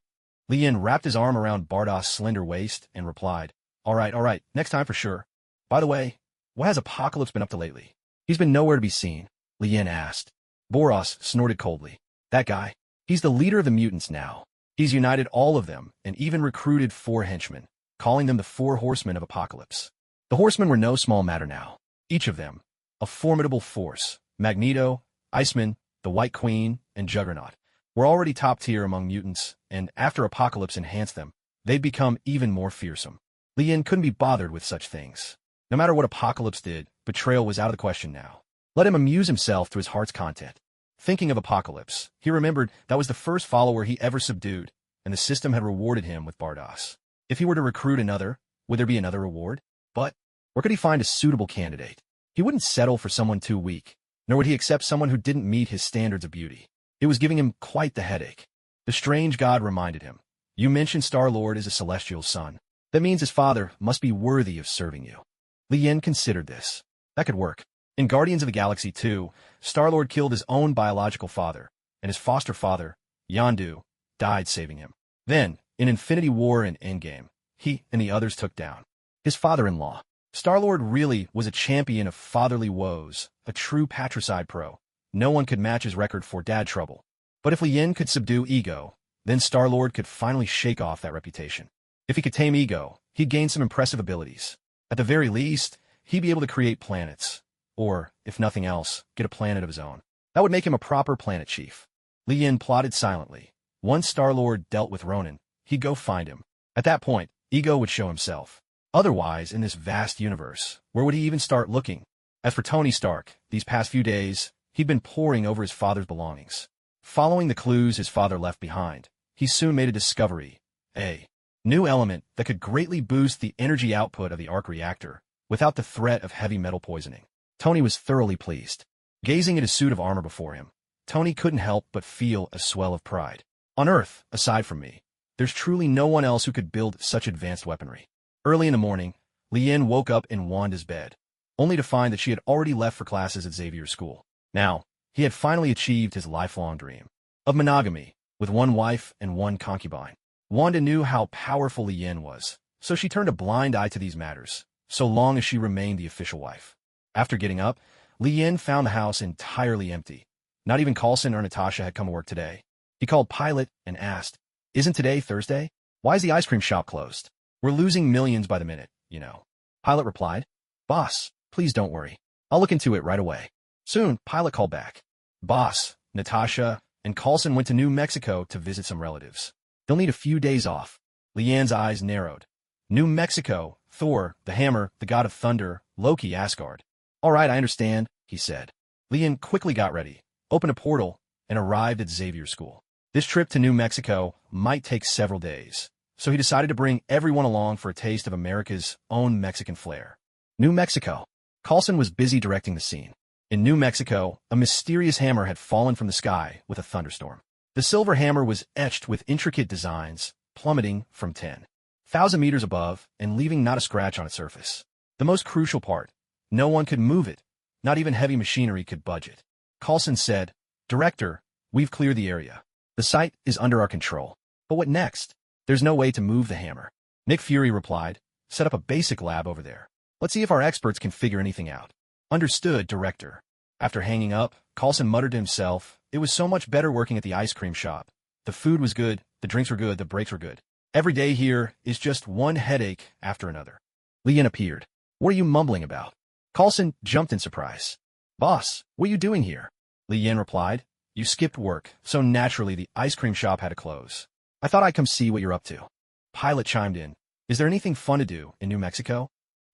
Li Yin wrapped his arm around Bardos' slender waist and replied, all right, next time for sure. By the way, what has Apocalypse been up to lately?" "He's been nowhere to be seen," Li Yin asked. Boros snorted coldly. "That guy, he's the leader of the mutants now. He's united all of them and even recruited 4 henchmen, calling them the 4 horsemen of Apocalypse. The horsemen were no small matter now. Each of them, a formidable force. Magneto, Iceman, the White Queen, and Juggernaut were already top tier among mutants, and after Apocalypse enhanced them, they'd become even more fearsome. Li Yin couldn't be bothered with such things. No matter what Apocalypse did, betrayal was out of the question now. Let him amuse himself to his heart's content. Thinking of Apocalypse, he remembered that was the first follower he ever subdued, and the system had rewarded him with Bardos. If he were to recruit another, would there be another reward? But where could he find a suitable candidate? He wouldn't settle for someone too weak, nor would he accept someone who didn't meet his standards of beauty. It was giving him quite the headache. The strange god reminded him, "You mentioned Star-Lord is a celestial son. That means his father must be worthy of serving you." Li Yin considered this. That could work. In Guardians of the Galaxy 2, Star-Lord killed his own biological father, and his foster father, Yondu, died saving him. Then, in Infinity War and Endgame, he and the others took down his father-in-law. Star-Lord really was a champion of fatherly woes, a true patricide pro. No one could match his record for dad trouble. But if Li Yin could subdue Ego, then Star-Lord could finally shake off that reputation. If he could tame Ego, he'd gain some impressive abilities. At the very least, he'd be able to create planets. Or, if nothing else, get a planet of his own. That would make him a proper planet chief. Li Yin plotted silently. Once Star-Lord dealt with Ronan, he'd go find him. At that point, Ego would show himself. Otherwise, in this vast universe, where would he even start looking? As for Tony Stark, these past few days, he'd been poring over his father's belongings. Following the clues his father left behind, he soon made a discovery. A new element that could greatly boost the energy output of the arc reactor, without the threat of heavy metal poisoning. Tony was thoroughly pleased. Gazing at his suit of armor before him, Tony couldn't help but feel a swell of pride. On Earth, aside from me, there's truly no one else who could build such advanced weaponry. Early in the morning, Li Yin woke up in Wanda's bed, only to find that she had already left for classes at Xavier's school. Now, he had finally achieved his lifelong dream of monogamy, with 1 wife and 1 concubine. Wanda knew how powerful Li Yin was, so she turned a blind eye to these matters, so long as she remained the official wife. After getting up, Li Yin found the house entirely empty. Not even Coulson or Natasha had come to work today. He called Pilot and asked, "Isn't today Thursday? Why is the ice cream shop closed? We're losing millions by the minute, you know." Pilot replied, "Boss, please don't worry. I'll look into it right away." Soon, Pilot called back. "Boss, Natasha, and Coulson went to New Mexico to visit some relatives. They'll need a few days off." Li Yin's eyes narrowed. New Mexico, Thor, the Hammer, the god of thunder, Loki, Asgard. "All right, I understand," he said. Li Yin quickly got ready, opened a portal, and arrived at Xavier's school. This trip to New Mexico might take several days, so he decided to bring everyone along for a taste of America's own Mexican flair. New Mexico. Coulson was busy directing the scene. In New Mexico, a mysterious hammer had fallen from the sky with a thunderstorm. The silver hammer was etched with intricate designs, plummeting from 10,000 meters above and leaving not a scratch on its surface. The most crucial part, no one could move it. Not even heavy machinery could budge it. Coulson said, "Director, we've cleared the area. The site is under our control. But what next? There's no way to move the hammer." Nick Fury replied, "Set up a basic lab over there. Let's see if our experts can figure anything out." "Understood, Director." After hanging up, Coulson muttered to himself, "It was so much better working at the ice cream shop. The food was good, the drinks were good, the breaks were good. Every day here is just one headache after another." Lian appeared. "What are you mumbling about?" Coulson jumped in surprise. "Boss, what are you doing here?" Lian replied, "You skipped work, so naturally the ice cream shop had to close. I thought I'd come see what you're up to." Pilot chimed in, "Is there anything fun to do in New Mexico?"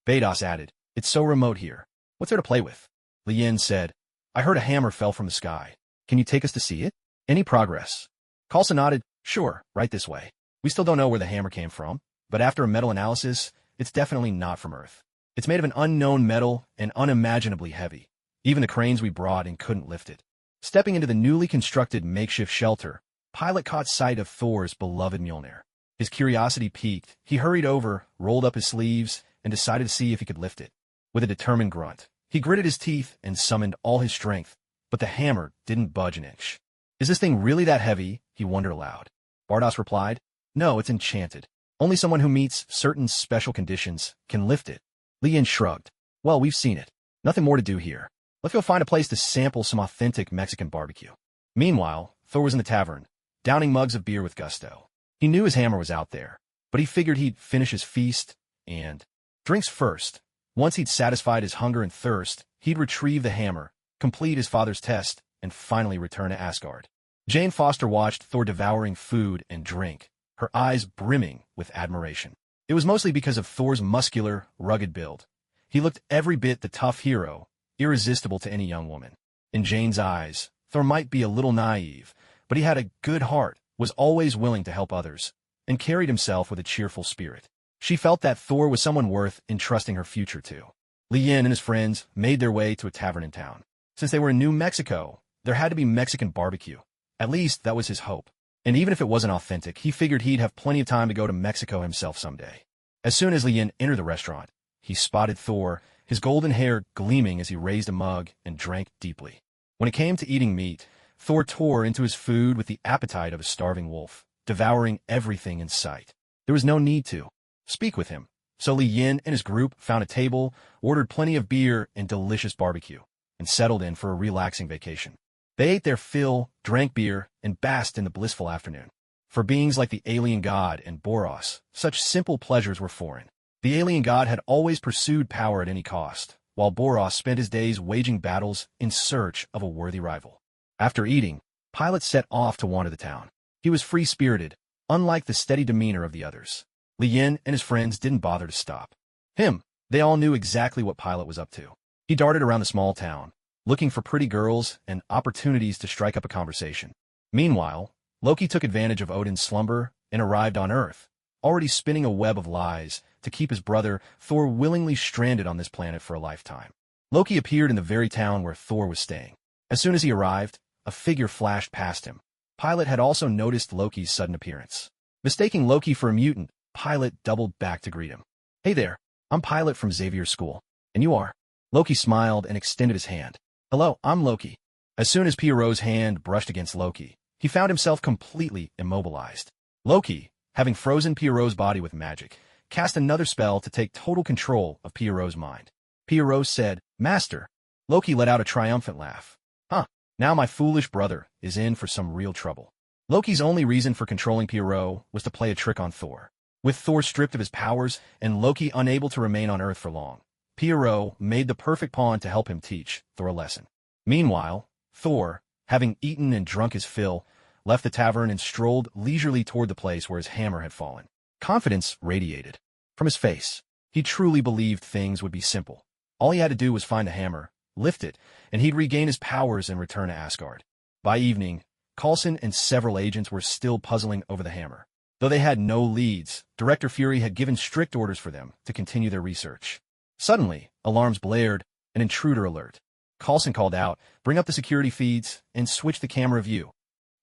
Boros added, "It's so remote here. What's there to play with?" Lian said, "I heard a hammer fell from the sky. Can you take us to see it? Any progress?" Coulson nodded, "Sure, right this way. We still don't know where the hammer came from, but after a metal analysis, it's definitely not from Earth. It's made of an unknown metal and unimaginably heavy. Even the cranes we brought in couldn't lift it." Stepping into the newly constructed makeshift shelter, Pilot caught sight of Thor's beloved Mjolnir. His curiosity piqued. He hurried over, rolled up his sleeves, and decided to see if he could lift it. With a determined grunt, he gritted his teeth and summoned all his strength, but the hammer didn't budge an inch. "Is this thing really that heavy?" he wondered aloud. Boros replied, "No, it's enchanted. Only someone who meets certain special conditions can lift it." Lian shrugged. "Well, we've seen it. Nothing more to do here. Let's go find a place to sample some authentic Mexican barbecue." Meanwhile, Thor was in the tavern, downing mugs of beer with gusto. He knew his hammer was out there, but he figured he'd finish his feast and drinks first. Once he'd satisfied his hunger and thirst, he'd retrieve the hammer, complete his father's test, and finally return to Asgard. Jane Foster watched Thor devouring food and drink, her eyes brimming with admiration. It was mostly because of Thor's muscular, rugged build. He looked every bit the tough hero, irresistible to any young woman. In Jane's eyes, Thor might be a little naive, but he had a good heart, was always willing to help others, and carried himself with a cheerful spirit. She felt that Thor was someone worth entrusting her future to. Lian and his friends made their way to a tavern in town. Since they were in New Mexico, there had to be Mexican barbecue. At least that was his hope. And even if it wasn't authentic, he figured he'd have plenty of time to go to Mexico himself someday. As soon as Lian entered the restaurant, he spotted Thor, his golden hair gleaming as he raised a mug and drank deeply. When it came to eating meat, Thor tore into his food with the appetite of a starving wolf, devouring everything in sight. There was no need to speak with him, so Lian and his group found a table, ordered plenty of beer and delicious barbecue, and settled in for a relaxing vacation. They ate their fill, drank beer, and basked in the blissful afternoon. For beings like the alien god and Boros, such simple pleasures were foreign. The alien god had always pursued power at any cost, while Boros spent his days waging battles in search of a worthy rival. After eating, Pilot set off to wander the town. He was free-spirited, unlike the steady demeanor of the others. Lian and his friends didn't bother to stop him. They all knew exactly what Pilot was up to. He darted around the small town, looking for pretty girls and opportunities to strike up a conversation. Meanwhile, Loki took advantage of Odin's slumber and arrived on Earth, already spinning a web of lies to keep his brother Thor willingly stranded on this planet for a lifetime. Loki appeared in the very town where Thor was staying. As soon as he arrived, a figure flashed past him. Pilot had also noticed Loki's sudden appearance. Mistaking Loki for a mutant, Pilot doubled back to greet him. "Hey there, I'm Pilot from Xavier's school. And you are?" Loki smiled and extended his hand. "Hello, I'm Loki." As soon as Pierrot's hand brushed against Loki, he found himself completely immobilized. Loki, having frozen Pierrot's body with magic, cast another spell to take total control of Pierrot's mind. Pierrot said, "Master." Loki let out a triumphant laugh. "Huh, now my foolish brother is in for some real trouble." Loki's only reason for controlling Pierrot was to play a trick on Thor. With Thor stripped of his powers and Loki unable to remain on Earth for long, Pierrot made the perfect pawn to help him teach Thor a lesson. Meanwhile, Thor, having eaten and drunk his fill, left the tavern and strolled leisurely toward the place where his hammer had fallen. Confidence radiated from his face. He truly believed things would be simple. All he had to do was find the hammer, lift it, and he'd regain his powers and return to Asgard. By evening, Coulson and several agents were still puzzling over the hammer. Though they had no leads, Director Fury had given strict orders for them to continue their research. Suddenly, alarms blared, an intruder alert. Coulson called out, "Bring up the security feeds and switch the camera view."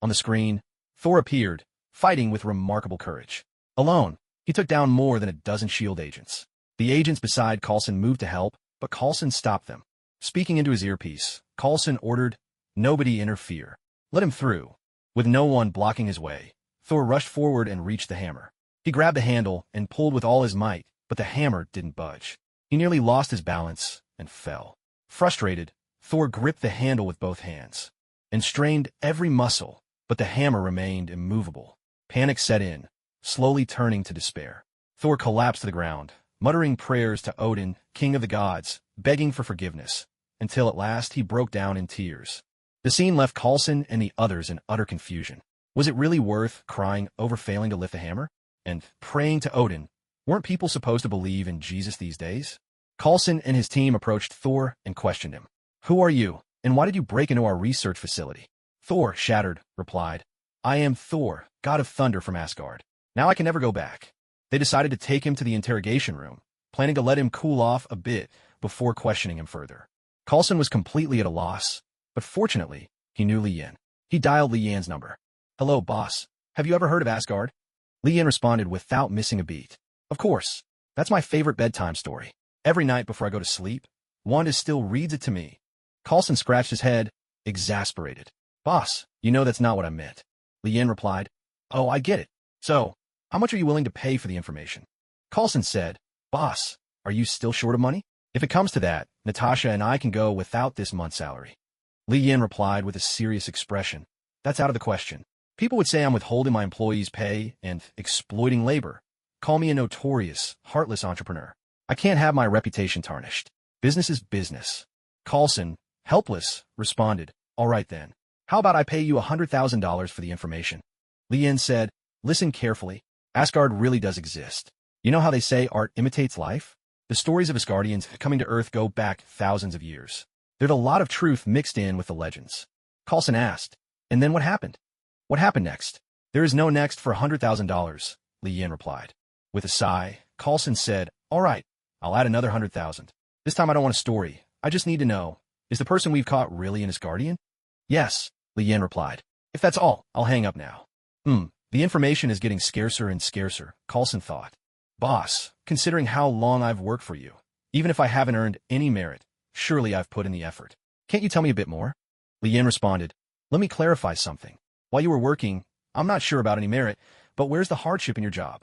On the screen, Thor appeared, fighting with remarkable courage. Alone, he took down more than a dozen S.H.I.E.L.D. agents. The agents beside Coulson moved to help, but Coulson stopped them. Speaking into his earpiece, Coulson ordered, "Nobody interfere. Let him through." With no one blocking his way, Thor rushed forward and reached the hammer. He grabbed the handle and pulled with all his might, but the hammer didn't budge. He nearly lost his balance and fell. Frustrated, Thor gripped the handle with both hands and strained every muscle, but the hammer remained immovable. Panic set in, slowly turning to despair. Thor collapsed to the ground, muttering prayers to Odin, king of the gods, begging for forgiveness, until at last he broke down in tears. The scene left Coulson and the others in utter confusion. Was it really worth crying over failing to lift the hammer? And praying to Odin? Weren't people supposed to believe in Jesus these days? Coulson and his team approached Thor and questioned him. "Who are you, and why did you break into our research facility?" Thor, shattered, replied, "I am Thor, god of thunder from Asgard. Now I can never go back." They decided to take him to the interrogation room, planning to let him cool off a bit before questioning him further. Coulson was completely at a loss, but fortunately, he knew Li Yin. He dialed Li Yin's number. "Hello, boss. Have you ever heard of Asgard?" Li Yin responded without missing a beat. "Of course. That's my favorite bedtime story. Every night before I go to sleep, Wanda still reads it to me." Coulson scratched his head, exasperated. "Boss, you know that's not what I meant." Li Yin replied, "Oh, I get it. So, how much are you willing to pay for the information?" Coulson said, "Boss, are you still short of money? If it comes to that, Natasha and I can go without this month's salary." Li Yin replied with a serious expression, "That's out of the question. People would say I'm withholding my employees' pay and exploiting labor. Call me a notorious, heartless entrepreneur. I can't have my reputation tarnished. Business is business." Coulson, helpless, responded, "All right then. How about I pay you $100,000 for the information?" Li Yin said, "Listen carefully. Asgard really does exist. You know how they say art imitates life? The stories of Asgardians coming to Earth go back thousands of years. There's a lot of truth mixed in with the legends." Coulson asked, "And then what happened?" "What happened next?" "There is no next for $100,000, Li Yin replied. With a sigh, Coulson said, "All right, I'll add another 100,000. This time I don't want a story. I just need to know, is the person we've caught really an Asgardian?" "Yes," Li Yin replied. "If that's all, I'll hang up now." The information is getting scarcer and scarcer, Coulson thought. "Boss, considering how long I've worked for you, even if I haven't earned any merit, surely I've put in the effort. Can't you tell me a bit more?" Li Yin responded, "Let me clarify something. While you were working, I'm not sure about any merit, but where's the hardship in your job?"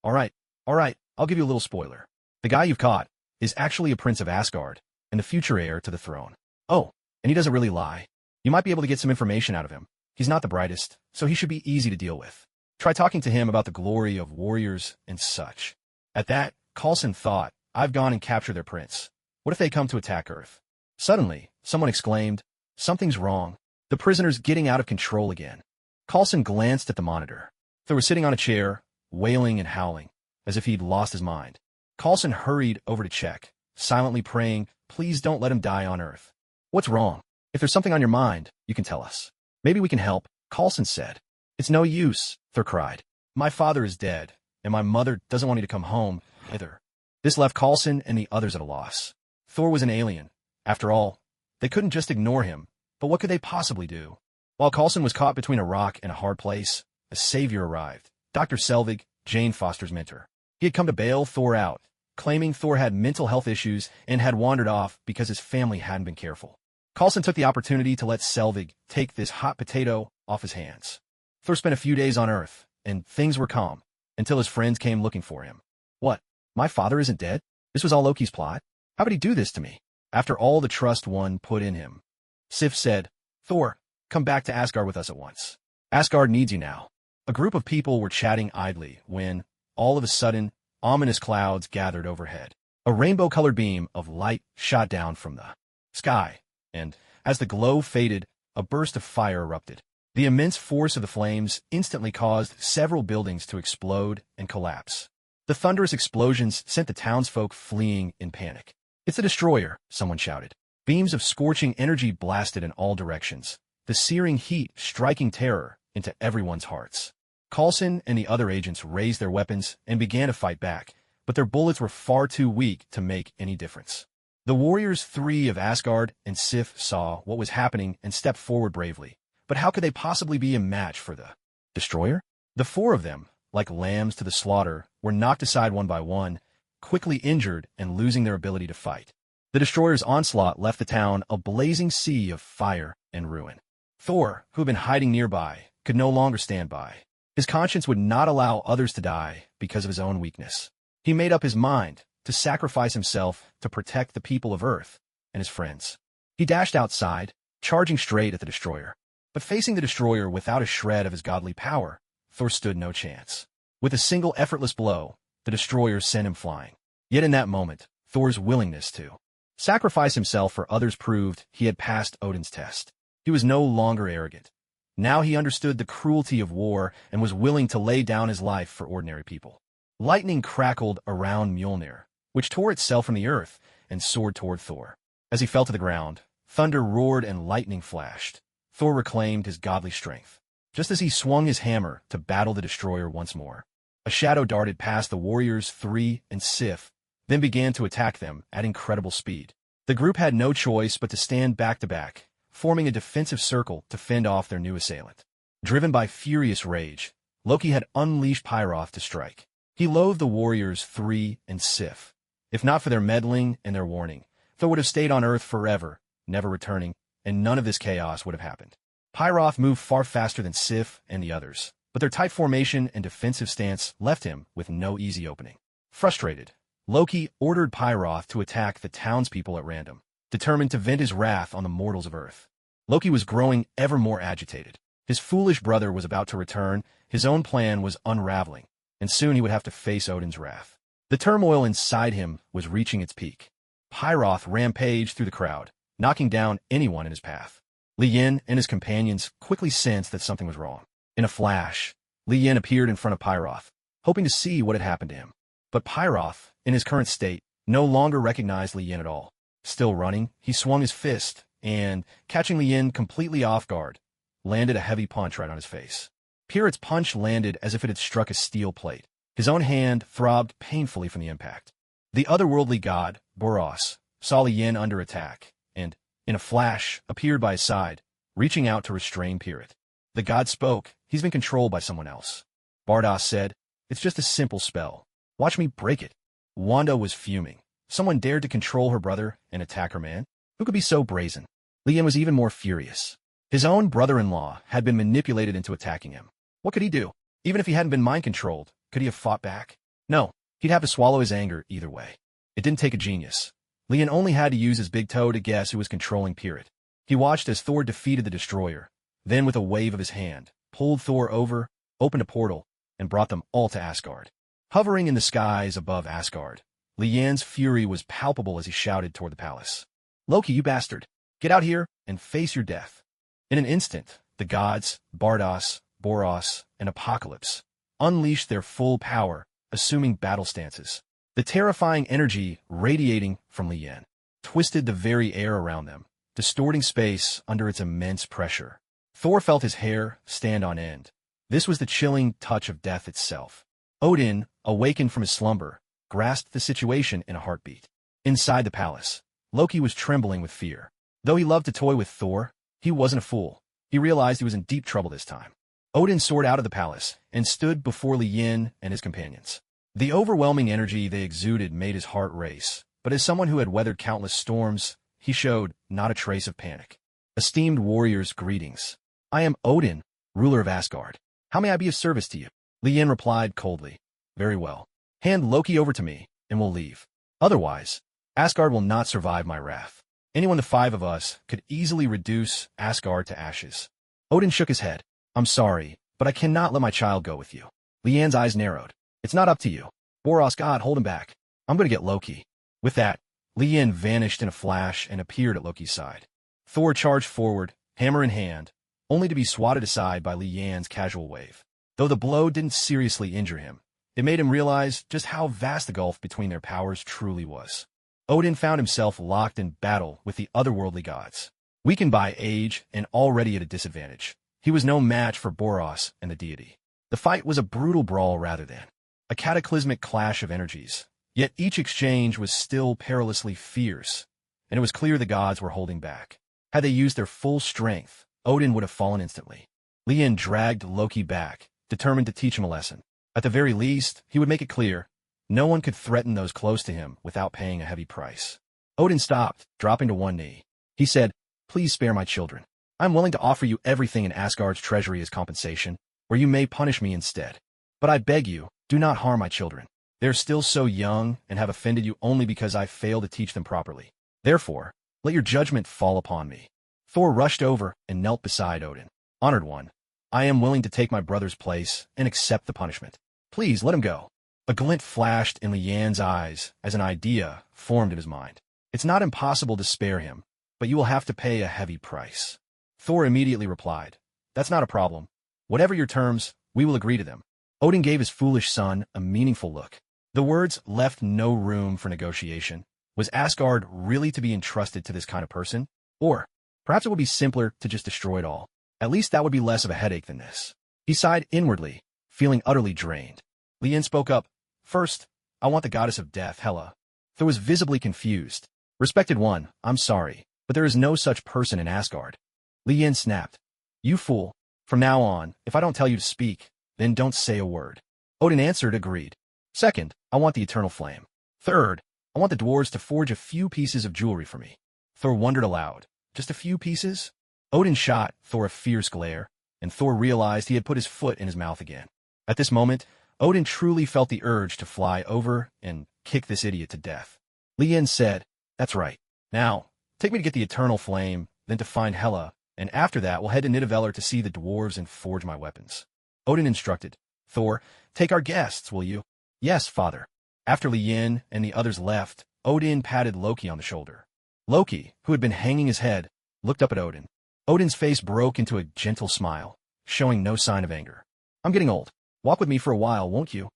All right, I'll give you a little spoiler. The guy you've caught is actually a prince of Asgard and the future heir to the throne. Oh, and he doesn't really lie. You might be able to get some information out of him. He's not the brightest, so he should be easy to deal with. Try talking to him about the glory of warriors and such." At that, Coulson thought, "I've gone and captured their prince. What if they come to attack Earth?" Suddenly, someone exclaimed, "Something's wrong. The prisoner's getting out of control again." Coulson glanced at the monitor. Thor was sitting on a chair, wailing and howling, as if he'd lost his mind. Coulson hurried over to check, silently praying, "Please don't let him die on Earth." "What's wrong? If there's something on your mind, you can tell us. Maybe we can help," Coulson said. "It's no use," Thor cried. "My father is dead, and my mother doesn't want me to come home, either." This left Coulson and the others at a loss. Thor was an alien. After all, they couldn't just ignore him, but what could they possibly do? While Coulson was caught between a rock and a hard place, a savior arrived, Dr. Selvig, Jane Foster's mentor. He had come to bail Thor out, claiming Thor had mental health issues and had wandered off because his family hadn't been careful. Coulson took the opportunity to let Selvig take this hot potato off his hands. Thor spent a few days on Earth, and things were calm, until his friends came looking for him. "What? My father isn't dead? This was all Loki's plot? How could he do this to me? After all the trust one put in him?" Sif said, "Thor, come back to Asgard with us at once. Asgard needs you now." A group of people were chatting idly when, all of a sudden, ominous clouds gathered overhead. A rainbow-colored beam of light shot down from the sky, and, as the glow faded, a burst of fire erupted. The immense force of the flames instantly caused several buildings to explode and collapse. The thunderous explosions sent the townsfolk fleeing in panic. "It's a destroyer," someone shouted. Beams of scorching energy blasted in all directions, the searing heat striking terror into everyone's hearts. Coulson and the other agents raised their weapons and began to fight back, but their bullets were far too weak to make any difference. The warriors 3 of Asgard and Sif saw what was happening and stepped forward bravely, but how could they possibly be a match for the destroyer? The 4 of them, like lambs to the slaughter, were knocked aside one by one, quickly injured and losing their ability to fight. The destroyer's onslaught left the town a blazing sea of fire and ruin. Thor, who had been hiding nearby, could no longer stand by. His conscience would not allow others to die because of his own weakness. He made up his mind to sacrifice himself to protect the people of Earth and his friends. He dashed outside, charging straight at the destroyer. But facing the destroyer without a shred of his godly power, Thor stood no chance. With a single effortless blow, the destroyer sent him flying. Yet in that moment, Thor's willingness to sacrifice himself for others proved he had passed Odin's test. He was no longer arrogant. Now he understood the cruelty of war and was willing to lay down his life for ordinary people. Lightning crackled around Mjolnir, which tore itself from the earth and soared toward Thor. As he fell to the ground, thunder roared and lightning flashed. Thor reclaimed his godly strength. Just as he swung his hammer to battle the destroyer once more, a shadow darted past the warriors 3 and Sif, then began to attack them at incredible speed. The group had no choice but to stand back to back, forming a defensive circle to fend off their new assailant. Driven by furious rage, Loki had unleashed Pyroth to strike. He loathed the warriors 3 and Sif. If not for their meddling and their warning, Thor would have stayed on Earth forever, never returning, and none of this chaos would have happened. Pyroth moved far faster than Sif and the others, but their tight formation and defensive stance left him with no easy opening. Frustrated, Loki ordered Pyroth to attack the townspeople at random, determined to vent his wrath on the mortals of Earth. Loki was growing ever more agitated. His foolish brother was about to return, his own plan was unraveling, and soon he would have to face Odin's wrath. The turmoil inside him was reaching its peak. Pyroth rampaged through the crowd, knocking down anyone in his path. Li Yin and his companions quickly sensed that something was wrong. In a flash, Li Yin appeared in front of Pyroth, hoping to see what had happened to him. But Pyroth, in his current state, no longer recognized Li Yin at all. Still running, he swung his fist and, catching Li Yin completely off guard, landed a heavy punch right on his face. Pirit's punch landed as if it had struck a steel plate. His own hand throbbed painfully from the impact. The otherworldly god, Boros, saw Li Yin under attack, and, in a flash, appeared by his side, reaching out to restrain Pirit. The god spoke. He's been controlled by someone else. Bardos said, "It's just a simple spell. Watch me break it." Wanda was fuming. Someone dared to control her brother and attack her man? Who could be so brazen? Li Yin was even more furious. His own brother-in-law had been manipulated into attacking him. What could he do? Even if he hadn't been mind-controlled, could he have fought back? No, he'd have to swallow his anger either way. It didn't take a genius. Li Yin only had to use his big toe to guess who was controlling Pirit. He watched as Thor defeated the destroyer, then with a wave of his hand, pulled Thor over, opened a portal, and brought them all to Asgard. Hovering in the skies above Asgard, Li Yin's fury was palpable as he shouted toward the palace. "Loki, you bastard! Get out here and face your death." In an instant, the gods, Bardos, Boros, and Apocalypse, unleashed their full power, assuming battle stances. The terrifying energy radiating from Li Yin twisted the very air around them, distorting space under its immense pressure. Thor felt his hair stand on end. This was the chilling touch of death itself. Odin, awakened from his slumber, grasped the situation in a heartbeat. Inside the palace, Loki was trembling with fear. Though he loved to toy with Thor, he wasn't a fool. He realized he was in deep trouble this time. Odin soared out of the palace and stood before Li Yin and his companions. The overwhelming energy they exuded made his heart race, but as someone who had weathered countless storms, he showed not a trace of panic. "Esteemed warriors, greetings. I am Odin, ruler of Asgard. How may I be of service to you?" Li Yin replied coldly. "Very well. Hand Loki over to me, and we'll leave. Otherwise, Asgard will not survive my wrath. Anyone the 5 of us could easily reduce Asgard to ashes." Odin shook his head. "I'm sorry, but I cannot let my child go with you." Li Yin's eyes narrowed. "It's not up to you. Boros, God, hold him back. I'm going to get Loki." With that, Li Yin vanished in a flash and appeared at Loki's side. Thor charged forward, hammer in hand, only to be swatted aside by Li Yin's casual wave. Though the blow didn't seriously injure him, it made him realize just how vast the gulf between their powers truly was. Odin found himself locked in battle with the otherworldly gods. Weakened by age and already at a disadvantage, he was no match for Boros and the deity. The fight was a brutal brawl rather than a cataclysmic clash of energies. Yet each exchange was still perilously fierce, and it was clear the gods were holding back. Had they used their full strength, Odin would have fallen instantly. Lien dragged Loki back, determined to teach him a lesson. At the very least, he would make it clear no one could threaten those close to him without paying a heavy price. Odin stopped, dropping to one knee. He said, "Please spare my children. I am willing to offer you everything in Asgard's treasury as compensation, or you may punish me instead. But I beg you, do not harm my children. They are still so young and have offended you only because I failed to teach them properly. Therefore, let your judgment fall upon me." Thor rushed over and knelt beside Odin. "Honored one, I am willing to take my brother's place and accept the punishment. Please let him go." A glint flashed in Lian's eyes as an idea formed in his mind. "It's not impossible to spare him, but you will have to pay a heavy price." Thor immediately replied, "That's not a problem. Whatever your terms, we will agree to them." Odin gave his foolish son a meaningful look. The words left no room for negotiation. Was Asgard really to be entrusted to this kind of person? Or perhaps it would be simpler to just destroy it all. At least that would be less of a headache than this. He sighed inwardly, feeling utterly drained. Lien spoke up, "First, I want the goddess of death, Hela." Thor was visibly confused. "Respected one, I'm sorry, but there is no such person in Asgard." Lien snapped, "You fool. From now on, if I don't tell you to speak, then don't say a word." Odin answered, agreed. "Second, I want the eternal flame. Third, I want the dwarves to forge a few pieces of jewelry for me." Thor wondered aloud. Just a few pieces? Odin shot Thor a fierce glare, and Thor realized he had put his foot in his mouth again. At this moment, Odin truly felt the urge to fly over and kick this idiot to death. Lien said, "That's right. Now, take me to get the eternal flame, then to find Hela, and after that we'll head to Nidavellir to see the dwarves and forge my weapons." Odin instructed, "Thor, take our guests, will you?" "Yes, father." After Lien and the others left, Odin patted Loki on the shoulder. Loki, who had been hanging his head, looked up at Odin. Odin's face broke into a gentle smile, showing no sign of anger. "I'm getting old. Walk with me for a while, won't you?"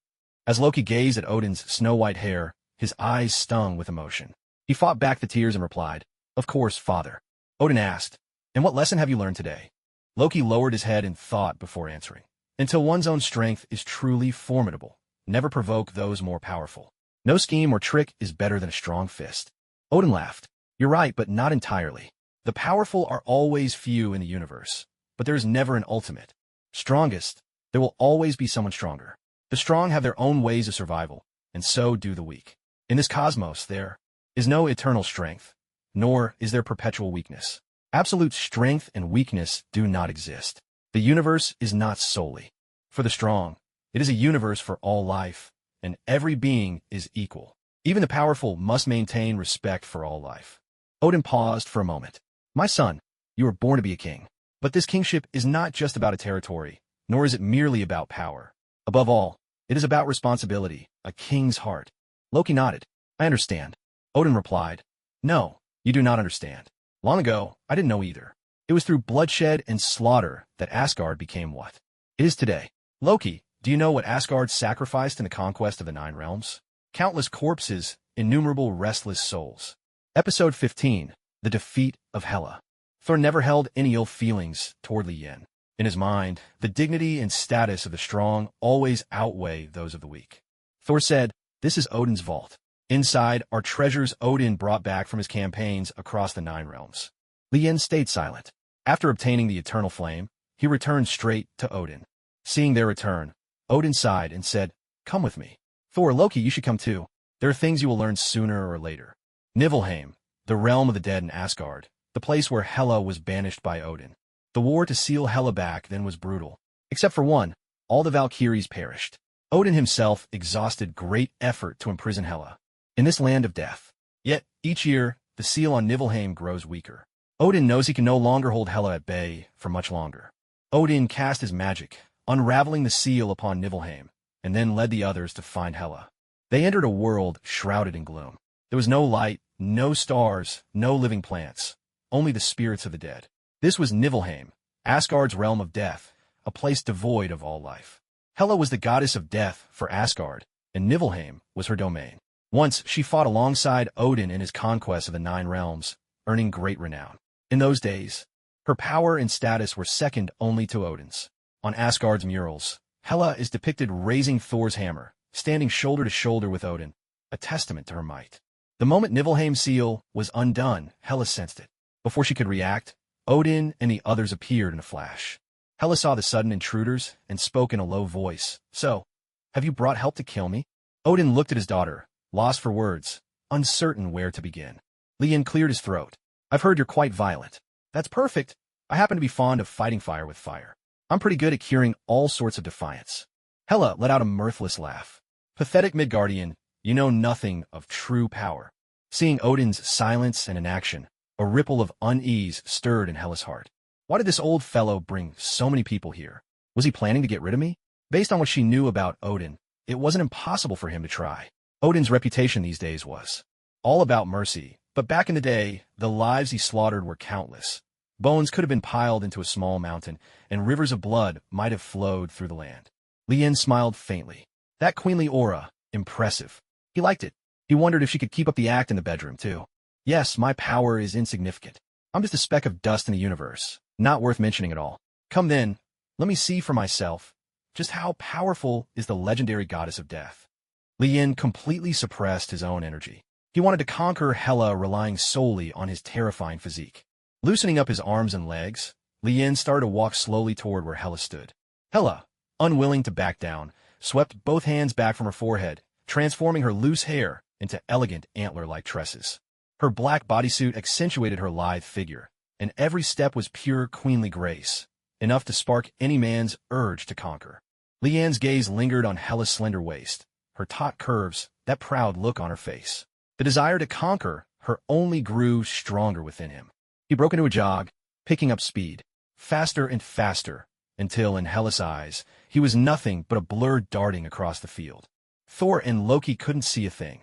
As Loki gazed at Odin's snow-white hair, his eyes stung with emotion. He fought back the tears and replied, "Of course, father." Odin asked, "And what lesson have you learned today?" Loki lowered his head in thought before answering. "Until one's own strength is truly formidable, never provoke those more powerful. No scheme or trick is better than a strong fist." Odin laughed. "You're right, but not entirely. The powerful are always few in the universe, but there is never an ultimate. Strongest, there will always be someone stronger. The strong have their own ways of survival, and so do the weak. In this cosmos, there is no eternal strength, nor is there perpetual weakness. Absolute strength and weakness do not exist. The universe is not solely for the strong. It is a universe for all life, and every being is equal. Even the powerful must maintain respect for all life." Odin paused for a moment. "My son, you were born to be a king. But this kingship is not just about a territory, nor is it merely about power. Above all, it is about responsibility, a king's heart." Loki nodded. "I understand." Odin replied, "No, you do not understand. Long ago, I didn't know either. It was through bloodshed and slaughter that Asgard became what it is today. Loki, do you know what Asgard sacrificed in the conquest of the Nine Realms? Countless corpses, innumerable restless souls." Episode 15, The Defeat of Hela. Thor never held any ill feelings toward Lien. In his mind, the dignity and status of the strong always outweigh those of the weak. Thor said, "This is Odin's vault. Inside are treasures Odin brought back from his campaigns across the Nine Realms." Lien stayed silent. After obtaining the eternal flame, he returned straight to Odin. Seeing their return, Odin sighed and said, "Come with me. Thor, Loki, you should come too. There are things you will learn sooner or later. Niflheim, the realm of the dead in Asgard, the place where Hela was banished by Odin. The war to seal Hela back then was brutal. Except for one, all the Valkyries perished. Odin himself exhausted great effort to imprison Hela in this land of death. Yet, each year, the seal on Niflheim grows weaker. Odin knows he can no longer hold Hela at bay for much longer. Odin cast his magic, unraveling the seal upon Niflheim, and then led the others to find Hela. They entered a world shrouded in gloom. There was no light, no stars, no living plants, only the spirits of the dead. This was Niflheim, Asgard's realm of death, a place devoid of all life. Hela was the goddess of death for Asgard, and Niflheim was her domain. Once she fought alongside Odin in his conquest of the Nine Realms, earning great renown. In those days, her power and status were second only to Odin's. On Asgard's murals, Hela is depicted raising Thor's hammer, standing shoulder to shoulder with Odin, a testament to her might. The moment Niflheim's seal was undone, Hela sensed it. Before she could react, Odin and the others appeared in a flash. Hela saw the sudden intruders and spoke in a low voice. "So, have you brought help to kill me?" Odin looked at his daughter, lost for words, uncertain where to begin. Lien cleared his throat. "I've heard you're quite violent." "That's perfect. I happen to be fond of fighting fire with fire. I'm pretty good at curing all sorts of defiance." Hela let out a mirthless laugh. "Pathetic Midgardian, you know nothing of true power." Seeing Odin's silence and inaction, a ripple of unease stirred in Hela's heart. Why did this old fellow bring so many people here? Was he planning to get rid of me? Based on what she knew about Odin, it wasn't impossible for him to try. Odin's reputation these days was all about mercy, but back in the day, the lives he slaughtered were countless. Bones could have been piled into a small mountain, and rivers of blood might have flowed through the land. Lien smiled faintly. That queenly aura, impressive. He liked it. He wondered if she could keep up the act in the bedroom, too. "Yes, my power is insignificant. I'm just a speck of dust in the universe, not worth mentioning at all. Come then, let me see for myself just how powerful is the legendary goddess of death." Lien completely suppressed his own energy. He wanted to conquer Hela relying solely on his terrifying physique. Loosening up his arms and legs, Lien started to walk slowly toward where Hela stood. Hela, unwilling to back down, swept both hands back from her forehead, transforming her loose hair into elegant antler-like tresses. Her black bodysuit accentuated her lithe figure, and every step was pure queenly grace, enough to spark any man's urge to conquer. Lien's gaze lingered on Hela's slender waist, her taut curves, that proud look on her face. The desire to conquer her only grew stronger within him. He broke into a jog, picking up speed, faster and faster, until, in Hela's eyes, he was nothing but a blur darting across the field. Thor and Loki couldn't see a thing.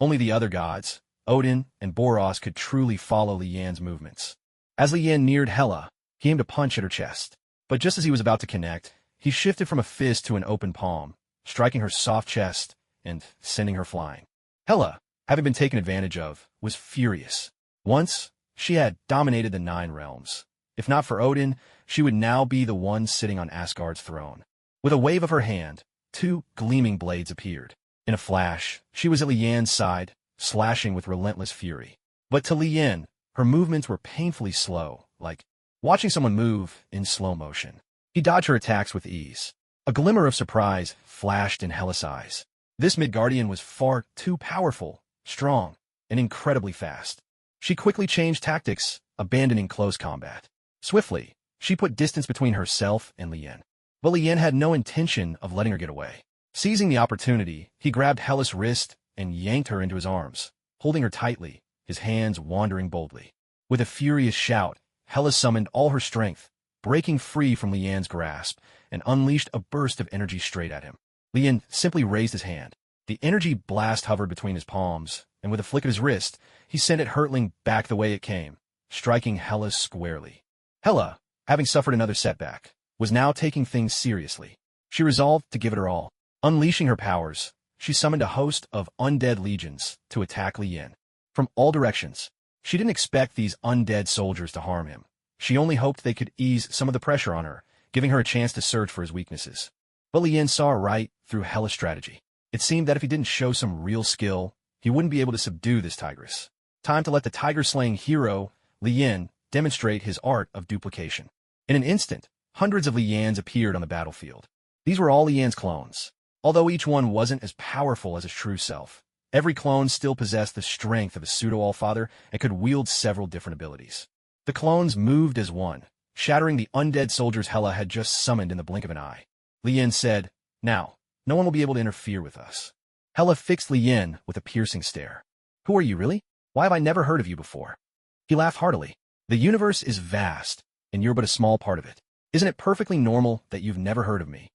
Only the other gods, Odin and Boros, could truly follow Lien's movements. As Lien neared Hela, he aimed a punch at her chest. But just as he was about to connect, he shifted from a fist to an open palm, striking her soft chest and sending her flying. Hela, having been taken advantage of, was furious. Once, she had dominated the 9 realms. If not for Odin, she would now be the one sitting on Asgard's throne. With a wave of her hand, 2 gleaming blades appeared. In a flash, she was at Lien's side, slashing with relentless fury. But to Lien, her movements were painfully slow, like watching someone move in slow motion. He dodged her attacks with ease. A glimmer of surprise flashed in Hela's eyes. This Midgardian was far too powerful, strong, and incredibly fast. She quickly changed tactics, abandoning close combat. Swiftly, she put distance between herself and Lien. But Lien had no intention of letting her get away. Seizing the opportunity, he grabbed Hela's wrist and yanked her into his arms, holding her tightly, his hands wandering boldly. With a furious shout, Hela summoned all her strength, breaking free from Lien's grasp, and unleashed a burst of energy straight at him. Lien simply raised his hand. The energy blast hovered between his palms, and with a flick of his wrist, he sent it hurtling back the way it came, striking Hela squarely. Hela, having suffered another setback, was now taking things seriously. She resolved to give it her all. Unleashing her powers, she summoned a host of undead legions to attack Lien. From all directions, she didn't expect these undead soldiers to harm him. She only hoped they could ease some of the pressure on her, giving her a chance to search for his weaknesses. But Lien saw right through Hela's strategy. It seemed that if he didn't show some real skill, he wouldn't be able to subdue this tigress. Time to let the tiger-slaying hero, Lien, demonstrate his art of duplication. In an instant, hundreds of Liens appeared on the battlefield. These were all Lien's clones. Although each one wasn't as powerful as his true self, every clone still possessed the strength of a pseudo-allfather and could wield several different abilities. The clones moved as one, shattering the undead soldiers Hela had just summoned in the blink of an eye. Lien said, "Now, no one will be able to interfere with us." Hela fixed Lien with a piercing stare. "Who are you, really? Why have I never heard of you before?" He laughed heartily. "The universe is vast, and you're but a small part of it. Isn't it perfectly normal that you've never heard of me?"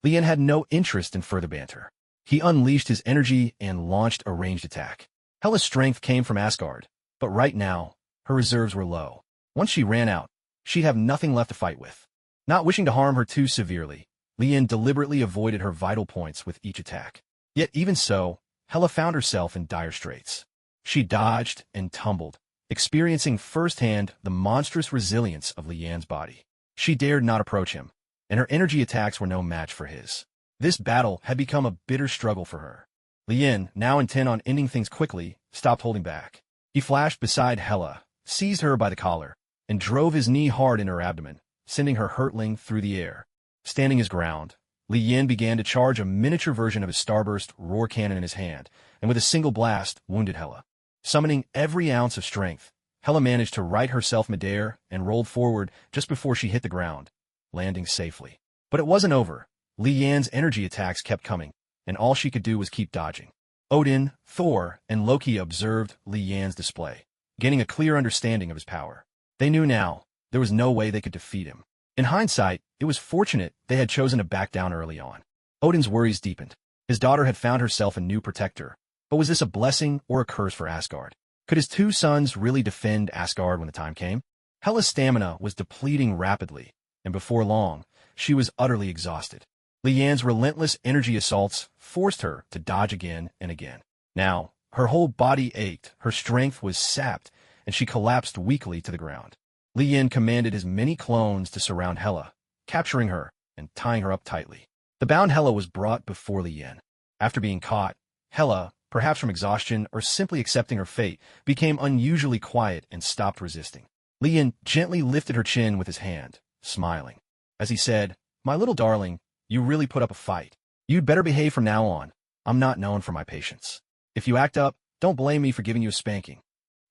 Lien had no interest in further banter. He unleashed his energy and launched a ranged attack. Hela's strength came from Asgard, but right now, her reserves were low. Once she ran out, she'd have nothing left to fight with. Not wishing to harm her too severely, Lien deliberately avoided her vital points with each attack. Yet even so, Hela found herself in dire straits. She dodged and tumbled, experiencing firsthand the monstrous resilience of Lien's body. She dared not approach him. and her energy attacks were no match for his. This battle had become a bitter struggle for her. Lien, now intent on ending things quickly, stopped holding back. He flashed beside Hela, seized her by the collar, and drove his knee hard in her abdomen, sending her hurtling through the air. Standing his ground, Lien began to charge a miniature version of his starburst roar cannon in his hand, and with a single blast, wounded Hela. Summoning every ounce of strength, Hela managed to right herself midair and rolled forward just before she hit the ground, landing safely. But it wasn't over. Lian's energy attacks kept coming, and all she could do was keep dodging. Odin, Thor, and Loki observed Lian's display, gaining a clear understanding of his power. They knew now there was no way they could defeat him. In hindsight, it was fortunate they had chosen to back down early on. Odin's worries deepened. His daughter had found herself a new protector, but was this a blessing or a curse for Asgard? Could his two sons really defend Asgard when the time came? Hela's stamina was depleting rapidly, and before long, she was utterly exhausted. Lian's relentless energy assaults forced her to dodge again and again. Now, her whole body ached, her strength was sapped, and she collapsed weakly to the ground. Lian commanded his many clones to surround Hela, capturing her and tying her up tightly. The bound Hela was brought before Lian. After being caught, Hela, perhaps from exhaustion or simply accepting her fate, became unusually quiet and stopped resisting. Lian gently lifted her chin with his hand, smiling. As he said, "My little darling, you really put up a fight. You'd better behave from now on. I'm not known for my patience. If you act up, don't blame me for giving you a spanking."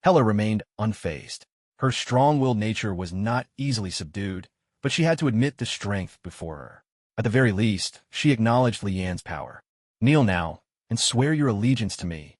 Hela remained unfazed. Her strong-willed nature was not easily subdued, but she had to admit the strength before her. At the very least, she acknowledged Lian's power. "Kneel now, and swear your allegiance to me."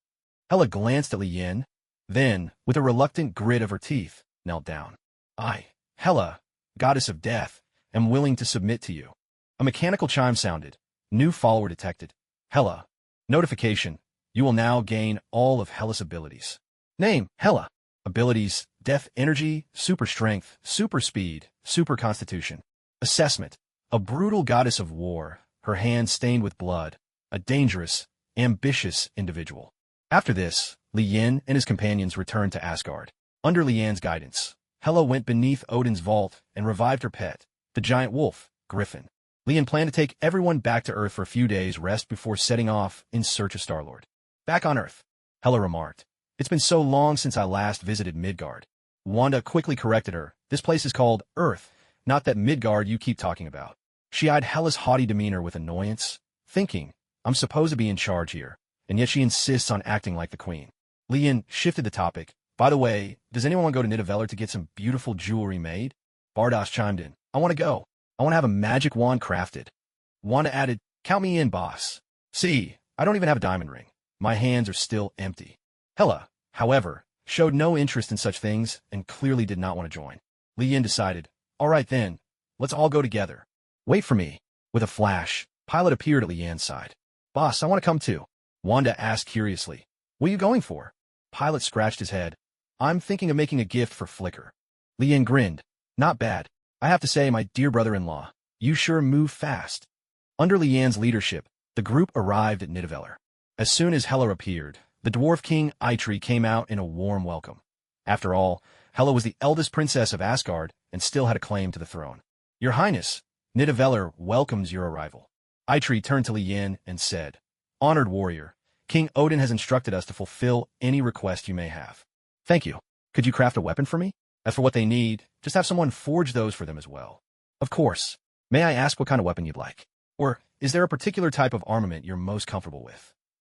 Hela glanced at Lian, then, with a reluctant grit of her teeth, knelt down. "I, Hela, goddess of death, am willing to submit to you." A mechanical chime sounded. New follower detected. Hela. Notification. You will now gain all of Hela's abilities. Name, Hela. Abilities, Death Energy, Super Strength, Super Speed, Super Constitution. Assessment. A brutal goddess of war, her hands stained with blood. A dangerous, ambitious individual. After this, Lian and his companions returned to Asgard. Under Lian's guidance, Hela went beneath Odin's vault and revived her pet, the giant wolf, Griffin. Lian planned to take everyone back to Earth for a few days' rest before setting off in search of Star-Lord. Back on Earth, Hela remarked, "It's been so long since I last visited Midgard." Wanda quickly corrected her. "This place is called Earth, not that Midgard you keep talking about." She eyed Hela's haughty demeanor with annoyance, thinking, "I'm supposed to be in charge here, and yet she insists on acting like the queen." Lian shifted the topic. "By the way, does anyone want to go to Nidavellir to get some beautiful jewelry made?" Bardos chimed in. "I want to go. I want to have a magic wand crafted." Wanda added, "Count me in, boss. See, I don't even have a diamond ring. My hands are still empty." Hela, however, showed no interest in such things and clearly did not want to join. Lian decided, "All right then, let's all go together. Wait for me." With a flash, Pilot appeared at Lian's side. "Boss, I want to come too." Wanda asked curiously. "What are you going for?" Pilot scratched his head. "I'm thinking of making a gift for Flicker." Lian grinned. "Not bad. I have to say, my dear brother-in-law, you sure move fast." Under Lian's leadership, the group arrived at Nidavellir. As soon as Hela appeared, the Dwarf King Eitri came out in a warm welcome. After all, Hela was the eldest princess of Asgard and still had a claim to the throne. "Your Highness, Nidavellir welcomes your arrival." Eitri turned to Lian and said, "Honored warrior, King Odin has instructed us to fulfill any request you may have." "Thank you. Could you craft a weapon for me? As for what they need, just have someone forge those for them as well." "Of course. May I ask what kind of weapon you'd like? Or is there a particular type of armament you're most comfortable with?"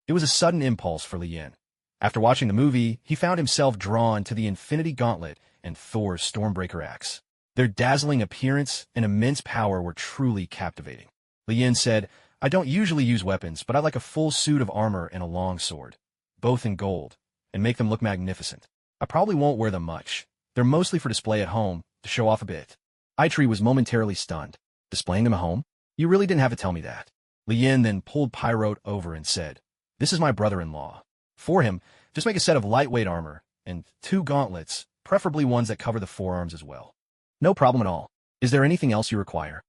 It was a sudden impulse for Lian. After watching the movie, he found himself drawn to the Infinity Gauntlet and Thor's Stormbreaker axe. Their dazzling appearance and immense power were truly captivating. Lian said, "I don't usually use weapons, but I like a full suit of armor and a long sword, both in gold, and make them look magnificent. I probably won't wear them much. They're mostly for display at home, to show off a bit." Eitri was momentarily stunned. "Displaying them at home? You really didn't have to tell me that." Lian then pulled Pyrote over and said, "This is my brother-in-law. For him, just make a set of lightweight armor, and 2 gauntlets, preferably ones that cover the forearms as well." "No problem at all. Is there anything else you require?"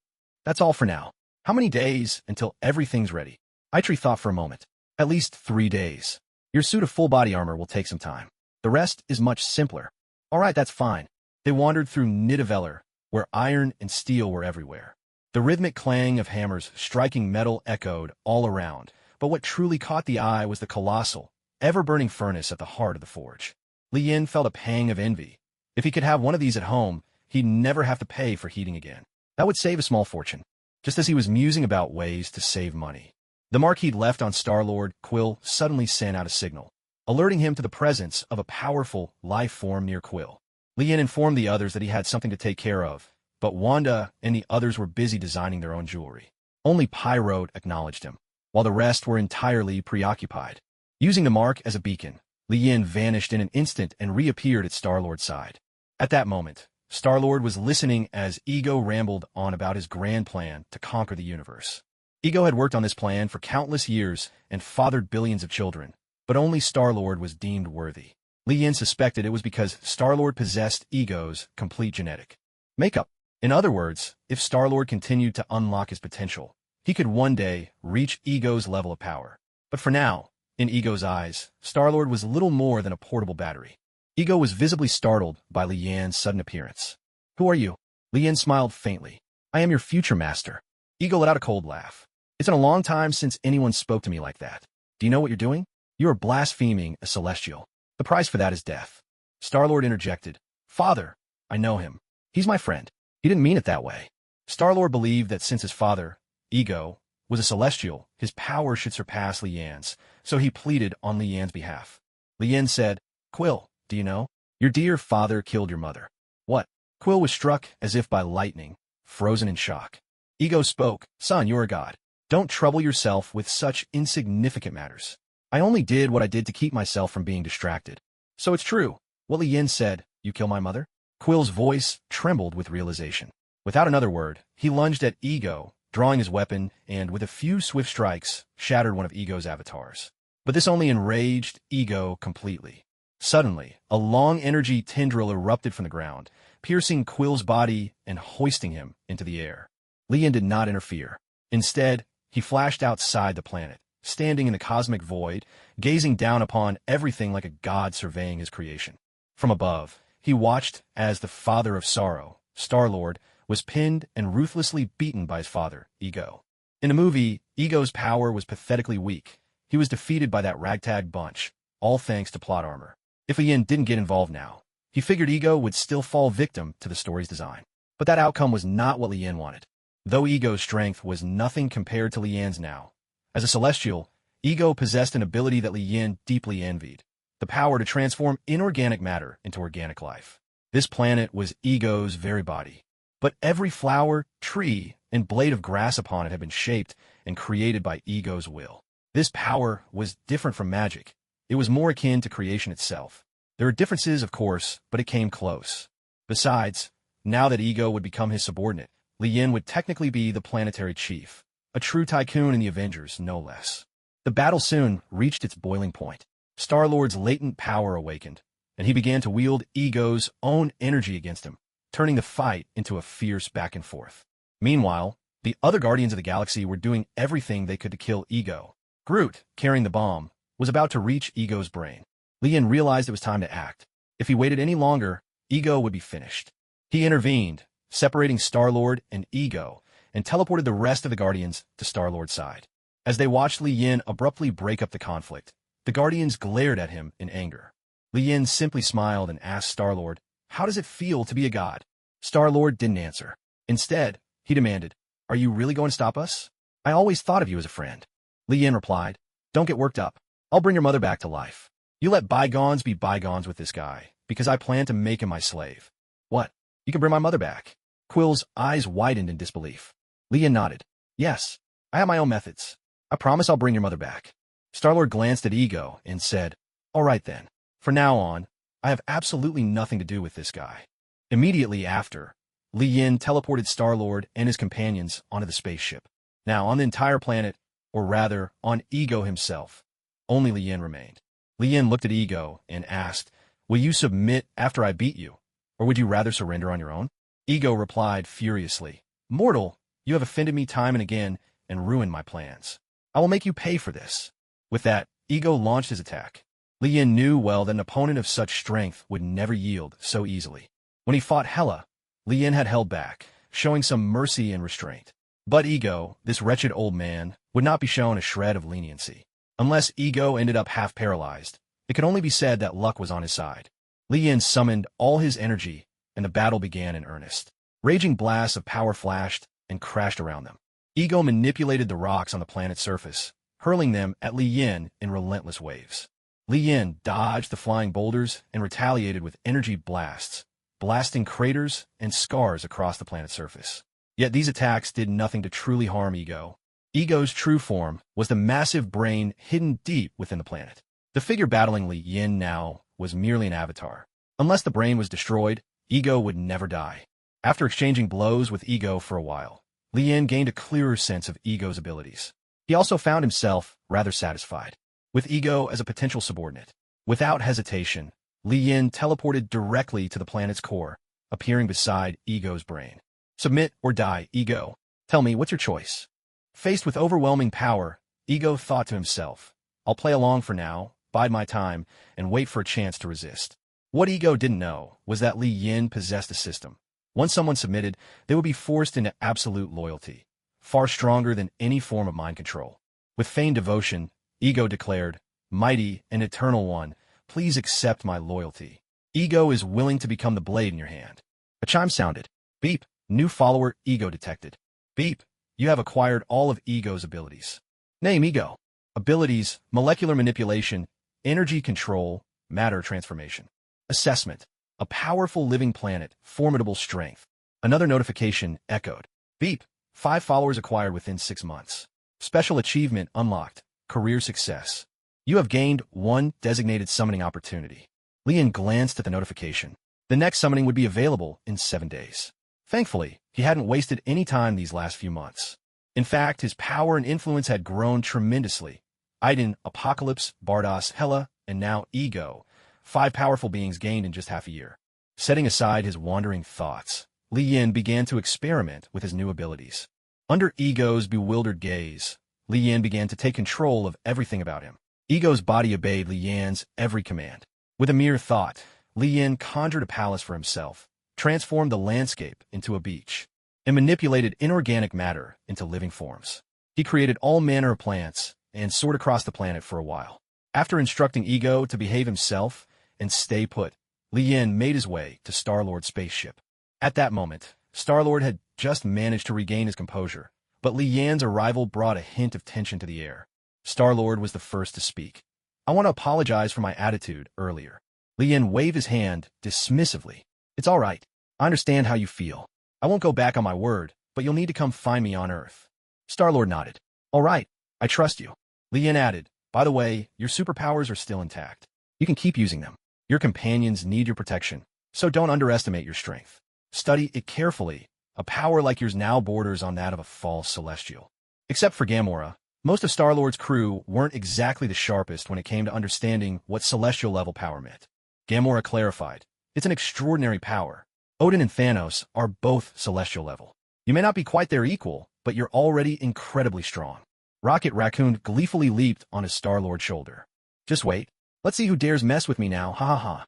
"That's all for now. How many days until everything's ready?" Eitri thought for a moment. "At least 3 days. Your suit of full-body armor will take some time. The rest is much simpler." "All right, that's fine." They wandered through Nidavellir, where iron and steel were everywhere. The rhythmic clang of hammers striking metal echoed all around, but what truly caught the eye was the colossal, ever-burning furnace at the heart of the forge. Li Yin felt a pang of envy. If he could have one of these at home, he'd never have to pay for heating again. That would save a small fortune. Just as he was musing about ways to save money, the mark he'd left on Star-Lord, Quill, suddenly sent out a signal, alerting him to the presence of a powerful life form near Quill. Li Yin informed the others that he had something to take care of, but Wanda and the others were busy designing their own jewelry. Only Pyro acknowledged him, while the rest were entirely preoccupied. Using the mark as a beacon, Li Yin vanished in an instant and reappeared at Star-Lord's side. At that moment, Star-Lord was listening as Ego rambled on about his grand plan to conquer the universe. Ego had worked on this plan for countless years and fathered billions of children, but only Star-Lord was deemed worthy. Li Yin suspected it was because Star-Lord possessed Ego's complete genetic makeup. In other words, if Star-Lord continued to unlock his potential, he could one day reach Ego's level of power. But for now, in Ego's eyes, Star-Lord was little more than a portable battery. Ego was visibly startled by Li Yin's sudden appearance. "Who are you?" Li Yin smiled faintly. "I am your future master." Ego let out a cold laugh. "It's been a long time since anyone spoke to me like that. Do you know what you're doing? You are blaspheming a celestial. The price for that is death." Star-Lord interjected. "Father, I know him. He's my friend. He didn't mean it that way." Star-Lord believed that since his father, Ego, was a celestial, his power should surpass Li Yan's, so he pleaded on Li Yan's behalf. Li Yan said, "Quill, do you know? Your dear father killed your mother." "What?" Quill was struck as if by lightning, frozen in shock. Ego spoke, "Son, you're a god. Don't trouble yourself with such insignificant matters. I only did what I did to keep myself from being distracted." "So it's true what Li Yin said, you kill my mother?" Quill's voice trembled with realization. Without another word, he lunged at Ego, drawing his weapon, and with a few swift strikes, shattered one of Ego's avatars. But this only enraged Ego completely. Suddenly, a long energy tendril erupted from the ground, piercing Quill's body and hoisting him into the air. Li Yin did not interfere. Instead, he flashed outside the planet, standing in the cosmic void, gazing down upon everything like a god surveying his creation. From above, he watched as the father of sorrow, Star-Lord, was pinned and ruthlessly beaten by his father, Ego. In the movie, Ego's power was pathetically weak. He was defeated by that ragtag bunch, all thanks to plot armor. If Li Yin didn't get involved now, he figured Ego would still fall victim to the story's design. But that outcome was not what Li Yin wanted. Though Ego's strength was nothing compared to Li Yan's now, as a celestial, Ego possessed an ability that Li Yin deeply envied, the power to transform inorganic matter into organic life. This planet was Ego's very body. But every flower, tree, and blade of grass upon it had been shaped and created by Ego's will. This power was different from magic. It was more akin to creation itself. There are differences, of course, but it came close. Besides, now that Ego would become his subordinate, Li Yin would technically be the planetary chief, a true tycoon in the Avengers, no less. The battle soon reached its boiling point. Star-Lord's latent power awakened, and he began to wield Ego's own energy against him, turning the fight into a fierce back and forth. Meanwhile, the other Guardians of the Galaxy were doing everything they could to kill Ego. Groot, carrying the bomb, was about to reach Ego's brain. Li Yin realized it was time to act. If he waited any longer, Ego would be finished. He intervened, separating Star-Lord and Ego, and teleported the rest of the Guardians to Star-Lord's side. As they watched Li Yin abruptly break up the conflict, the Guardians glared at him in anger. Li Yin simply smiled and asked Star-Lord, "How does it feel to be a god?" Star-Lord didn't answer. Instead, he demanded, "Are you really going to stop us? I always thought of you as a friend." Li Yin replied, "Don't get worked up. I'll bring your mother back to life. You let bygones be bygones with this guy, because I plan to make him my slave." "What? You can bring my mother back?" Quill's eyes widened in disbelief. Li Yin nodded. "Yes, I have my own methods. I promise I'll bring your mother back." Star-Lord glanced at Ego and said, "All right then. From now on, I have absolutely nothing to do with this guy." Immediately after, Li Yin teleported Star-Lord and his companions onto the spaceship. Now, on the entire planet, or rather, on Ego himself, only Li Yin remained. Li Yin looked at Ego and asked, "Will you submit after I beat you, or would you rather surrender on your own?" Ego replied furiously, "Mortal, you have offended me time and again and ruined my plans. I will make you pay for this." With that, Ego launched his attack. Li Yin knew well that an opponent of such strength would never yield so easily. When he fought Hela, Li Yin had held back, showing some mercy and restraint. But Ego, this wretched old man, would not be shown a shred of leniency. Unless Ego ended up half paralyzed, it could only be said that luck was on his side. Li Yin summoned all his energy, and the battle began in earnest. Raging blasts of power flashed and crashed around them. Ego manipulated the rocks on the planet's surface, hurling them at Li Yin in relentless waves. Li Yin dodged the flying boulders and retaliated with energy blasts, blasting craters and scars across the planet's surface. Yet these attacks did nothing to truly harm Ego. Ego's true form was the massive brain hidden deep within the planet. The figure battling Li Yin now was merely an avatar. Unless the brain was destroyed, Ego would never die. After exchanging blows with Ego for a while, Li Yin gained a clearer sense of Ego's abilities. He also found himself rather satisfied with Ego as a potential subordinate. Without hesitation, Li Yin teleported directly to the planet's core, appearing beside Ego's brain. Submit or die, Ego. Tell me, what's your choice? Faced with overwhelming power, Ego thought to himself, I'll play along for now, bide my time, and wait for a chance to resist. What Ego didn't know was that Li Yin possessed a system. Once someone submitted, they would be forced into absolute loyalty, far stronger than any form of mind control. With feigned devotion, Ego declared, Mighty and Eternal One, please accept my loyalty. Ego is willing to become the blade in your hand. A chime sounded. Beep. New follower Ego detected. Beep. You have acquired all of Ego's abilities. Name Ego. Abilities, molecular manipulation, energy control, matter transformation. Assessment. A powerful living planet, formidable strength. Another notification echoed. Beep. 5 followers acquired within 6 months. Special achievement unlocked. Career success. You have gained 1 designated summoning opportunity. Li Yin glanced at the notification. The next summoning would be available in 7 days. Thankfully, he hadn't wasted any time these last few months. In fact, his power and influence had grown tremendously. Aiden, Apocalypse, Bardos, Hela, and now Ego. 5 powerful beings gained in just half a year. Setting aside his wandering thoughts, Li Yin began to experiment with his new abilities. Under Ego's bewildered gaze, Li Yin began to take control of everything about him. Ego's body obeyed Li Yin's every command. With a mere thought, Li Yin conjured a palace for himself, transformed the landscape into a beach, and manipulated inorganic matter into living forms. He created all manner of plants and soared across the planet for a while. After instructing Ego to behave himself and stay put, Li Yin made his way to Star-Lord's spaceship. At that moment, Star-Lord had just managed to regain his composure, but Li Yin's arrival brought a hint of tension to the air. Star-Lord was the first to speak. I want to apologize for my attitude earlier. Li Yin waved his hand dismissively. It's all right. I understand how you feel. I won't go back on my word, but you'll need to come find me on Earth. Star-Lord nodded. All right, I trust you. Li Yin added, by the way, your superpowers are still intact. You can keep using them. Your companions need your protection, so don't underestimate your strength. Study it carefully. A power like yours now borders on that of a false celestial. Except for Gamora, most of Star-Lord's crew weren't exactly the sharpest when it came to understanding what celestial-level power meant. Gamora clarified, it's an extraordinary power. Odin and Thanos are both celestial level. You may not be quite their equal, but you're already incredibly strong. Rocket Raccoon gleefully leaped on his Star-Lord shoulder. Just wait. Let's see who dares mess with me now, ha ha ha.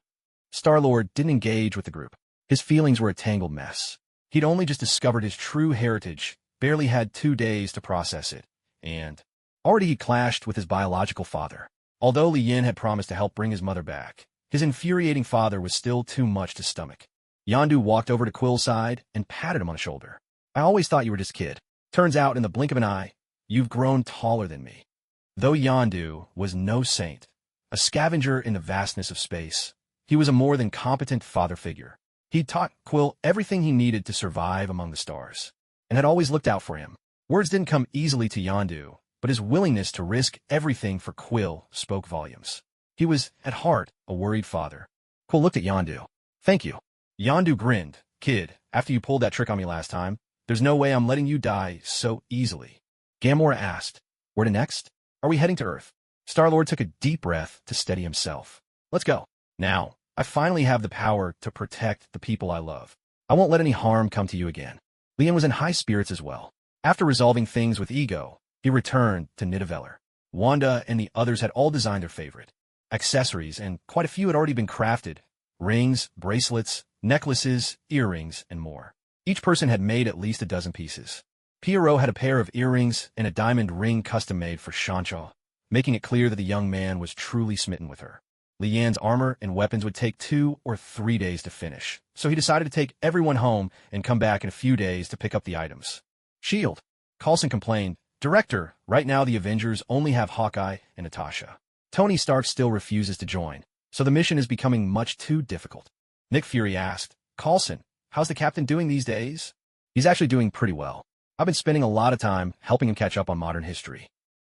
Star-Lord didn't engage with the group. His feelings were a tangled mess. He'd only just discovered his true heritage, barely had 2 days to process it, and already he clashed with his biological father. Although Li Yin had promised to help bring his mother back, his infuriating father was still too much to stomach. Yondu walked over to Quill's side and patted him on the shoulder. I always thought you were just a kid. Turns out, in the blink of an eye, you've grown taller than me. Though Yondu was no saint, a scavenger in the vastness of space, he was a more than competent father figure. He'd taught Quill everything he needed to survive among the stars, and had always looked out for him. Words didn't come easily to Yondu, but his willingness to risk everything for Quill spoke volumes. He was, at heart, a worried father. Quill looked at Yondu. Thank you. Yondu grinned. Kid, after you pulled that trick on me last time, there's no way I'm letting you die so easily. Gamora asked, where to next? Are we heading to Earth? Star-Lord took a deep breath to steady himself. Let's go. Now, I finally have the power to protect the people I love. I won't let any harm come to you again. Li Yin was in high spirits as well. After resolving things with Ego, he returned to Nidavellir. Wanda and the others had all designed their favorite accessories, and quite a few had already been crafted. Rings, bracelets, necklaces, earrings, and more. Each person had made at least a dozen pieces. Pierrot had a pair of earrings and a diamond ring custom-made for Shenghuang, making it clear that the young man was truly smitten with her. Lian's armor and weapons would take 2 or 3 days to finish, so he decided to take everyone home and come back in a few days to pick up the items. Shield. Coulson complained, "Director, right now the Avengers only have Hawkeye and Natasha. Tony Stark still refuses to join, so the mission is becoming much too difficult." Nick Fury asked, "Coulson, how's the captain doing these days?" "He's actually doing pretty well. I've been spending a lot of time helping him catch up on modern history."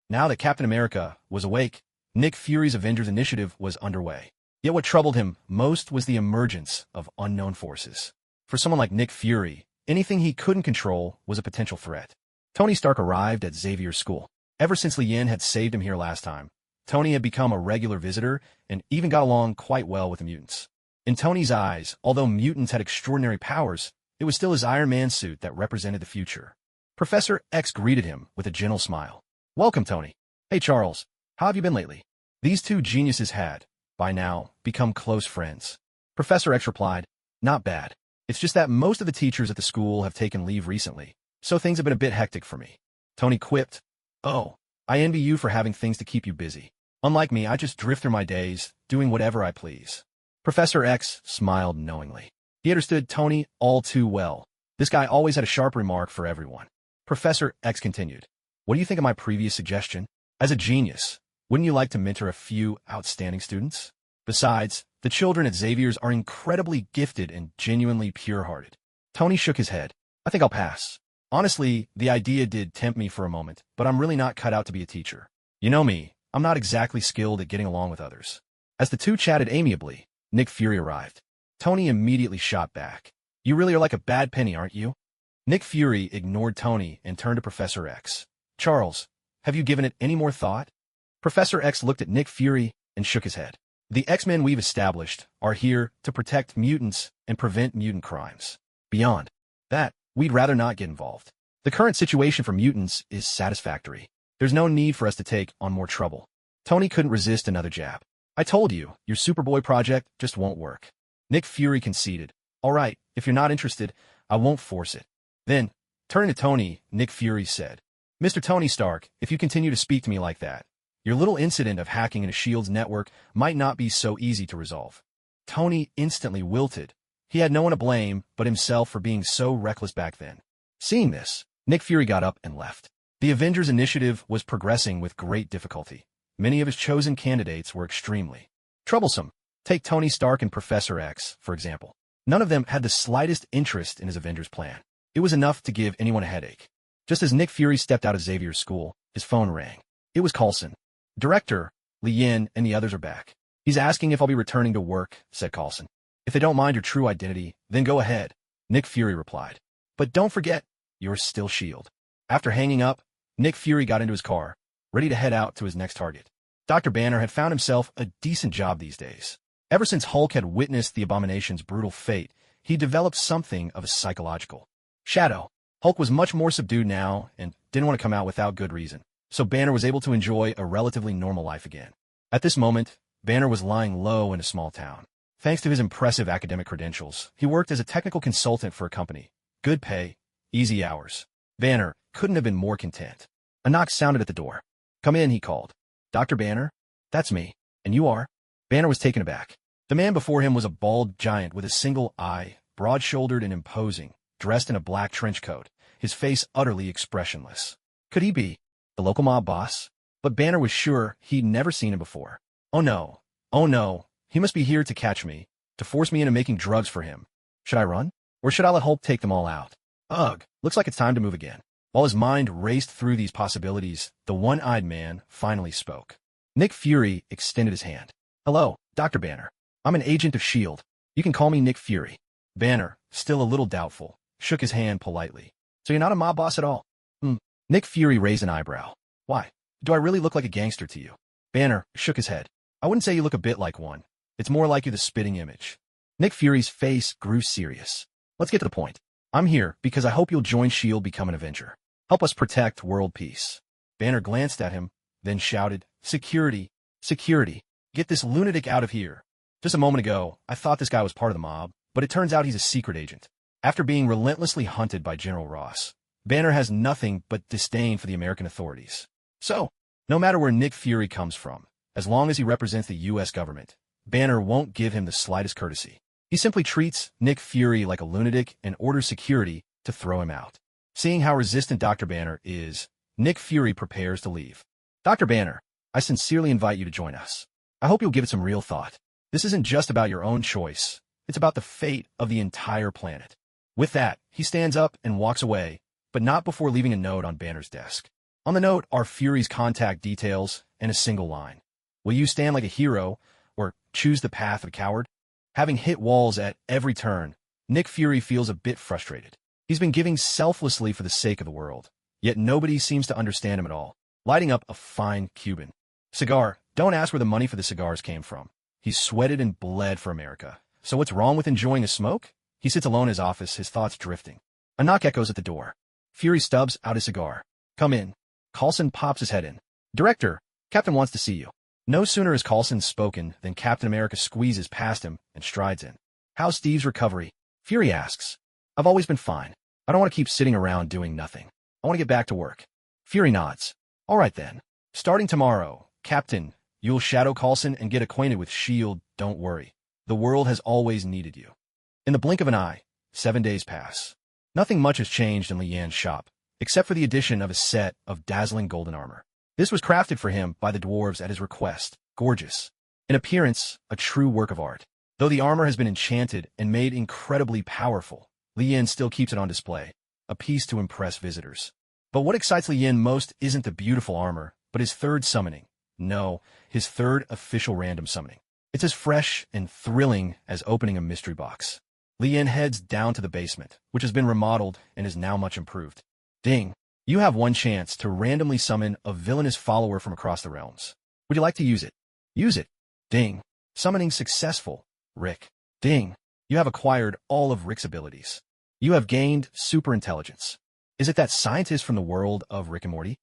Now that Captain America was awake, Nick Fury's Avengers initiative was underway. Yet what troubled him most was the emergence of unknown forces. For someone like Nick Fury, anything he couldn't control was a potential threat. Tony Stark arrived at Xavier's school. Ever since Lian had saved him here last time, Tony had become a regular visitor and even got along quite well with the mutants. In Tony's eyes, although mutants had extraordinary powers, it was still his Iron Man suit that represented the future. Professor X greeted him with a gentle smile. "Welcome, Tony." "Hey, Charles. How have you been lately?" These two geniuses had, by now, become close friends. Professor X replied, "Not bad. It's just that most of the teachers at the school have taken leave recently, so things have been a bit hectic for me." Tony quipped, "Oh, I envy you for having things to keep you busy. Unlike me, I just drift through my days, doing whatever I please." Professor X smiled knowingly. He understood Tony all too well. This guy always had a sharp remark for everyone. Professor X continued, "What do you think of my previous suggestion? As a genius, wouldn't you like to mentor a few outstanding students? Besides, the children at Xavier's are incredibly gifted and genuinely pure-hearted." Tony shook his head. "I think I'll pass. Honestly, the idea did tempt me for a moment, but I'm really not cut out to be a teacher. You know me, I'm not exactly skilled at getting along with others." As the two chatted amiably, Nick Fury arrived. Tony immediately shot back. "You really are like a bad penny, aren't you?" Nick Fury ignored Tony and turned to Professor X. "Charles, have you given it any more thought?" Professor X looked at Nick Fury and shook his head. "The X-Men we've established are here to protect mutants and prevent mutant crimes. Beyond that, we'd rather not get involved. The current situation for mutants is satisfactory. There's no need for us to take on more trouble." Tony couldn't resist another jab. "I told you, your Superboy project just won't work." Nick Fury conceded. "All right, if you're not interested, I won't force it." Then, turning to Tony, Nick Fury said, "Mr. Tony Stark, if you continue to speak to me like that, your little incident of hacking into S.H.I.E.L.D.'s network might not be so easy to resolve." Tony instantly wilted. He had no one to blame but himself for being so reckless back then. Seeing this, Nick Fury got up and left. The Avengers initiative was progressing with great difficulty. Many of his chosen candidates were extremely troublesome. Take Tony Stark and Professor X, for example. None of them had the slightest interest in his Avengers plan. It was enough to give anyone a headache. Just as Nick Fury stepped out of Xavier's school, his phone rang. It was Coulson. "Director, Lian and the others are back. He's asking if I'll be returning to work," said Coulson. "If they don't mind your true identity, then go ahead," Nick Fury replied. "But don't forget, you're still S.H.I.E.L.D." After hanging up, Nick Fury got into his car, ready to head out to his next target. Dr. Banner had found himself a decent job these days. Ever since Hulk had witnessed the Abomination's brutal fate, he developed something of a psychological shadow. Hulk was much more subdued now and didn't want to come out without good reason, so Banner was able to enjoy a relatively normal life again. At this moment, Banner was lying low in a small town. Thanks to his impressive academic credentials, he worked as a technical consultant for a company. Good pay, easy hours. Banner couldn't have been more content. A knock sounded at the door. "Come in," he called. "Dr. Banner?" "That's me. And you are?" Banner was taken aback. The man before him was a bald giant with a single eye, broad-shouldered and imposing, dressed in a black trench coat, his face utterly expressionless. Could he be the local mob boss? But Banner was sure he'd never seen him before. Oh no, he must be here to catch me, to force me into making drugs for him. Should I run? Or should I let Hulk take them all out? Ugh, looks like it's time to move again. While his mind raced through these possibilities, the one-eyed man finally spoke. Nick Fury extended his hand. "Hello, Dr. Banner. I'm an agent of S.H.I.E.L.D. You can call me Nick Fury." Banner, still a little doubtful, shook his hand politely. "So you're not a mob boss at all?" Nick Fury raised an eyebrow. "Why? Do I really look like a gangster to you?" Banner shook his head. "I wouldn't say you look a bit like one. It's more like you're the spitting image." Nick Fury's face grew serious. "Let's get to the point. I'm here because I hope you'll join S.H.I.E.L.D. Become an Avenger. Help us protect world peace." Banner glanced at him, then shouted, "Security! Security! Get this lunatic out of here. Just a moment ago, I thought this guy was part of the mob, but it turns out he's a secret agent. After being relentlessly hunted by General Ross, Banner has nothing but disdain for the American authorities. So, no matter where Nick Fury comes from, as long as he represents the U.S. government, Banner won't give him the slightest courtesy. He simply treats Nick Fury like a lunatic and orders security to throw him out. Seeing how resistant Dr. Banner is, Nick Fury prepares to leave. Dr. Banner, I sincerely invite you to join us. I hope you'll give it some real thought. This isn't just about your own choice. It's about the fate of the entire planet. With that, he stands up and walks away, but not before leaving a note on Banner's desk. On the note are Fury's contact details and a single line. Will you stand like a hero or choose the path of a coward? Having hit walls at every turn, Nick Fury feels a bit frustrated. He's been giving selflessly for the sake of the world, yet nobody seems to understand him at all. Lighting up a fine Cuban cigar. Don't ask where the money for the cigars came from. He sweated and bled for America. So what's wrong with enjoying a smoke? He sits alone in his office, his thoughts drifting. A knock echoes at the door. Fury stubs out his cigar. Come in. Coulson pops his head in. Director, Captain wants to see you. No sooner has Coulson spoken than Captain America squeezes past him and strides in. How's Steve's recovery? Fury asks. I've always been fine. I don't want to keep sitting around doing nothing. I want to get back to work. Fury nods. All right then. Starting tomorrow, Captain, you'll shadow Coulson and get acquainted with S.H.I.E.L.D. Don't worry. The world has always needed you. In the blink of an eye, 7 days pass. Nothing much has changed in Lian's shop, except for the addition of a set of dazzling golden armor. This was crafted for him by the dwarves at his request, gorgeous. In appearance, a true work of art. Though the armor has been enchanted and made incredibly powerful, Lian still keeps it on display, a piece to impress visitors. But what excites Lian most isn't the beautiful armor, but his third summoning. No, his third official random summoning. It's as fresh and thrilling as opening a mystery box. Lian heads down to the basement, which has been remodeled and is now much improved. Ding! You have one chance to randomly summon a villainous follower from across the realms. Would you like to use it? Use it. Ding! Summoning successful. Rick. Ding! You have acquired all of Rick's abilities. You have gained super intelligence. Is it that scientist from the world of Rick and Morty?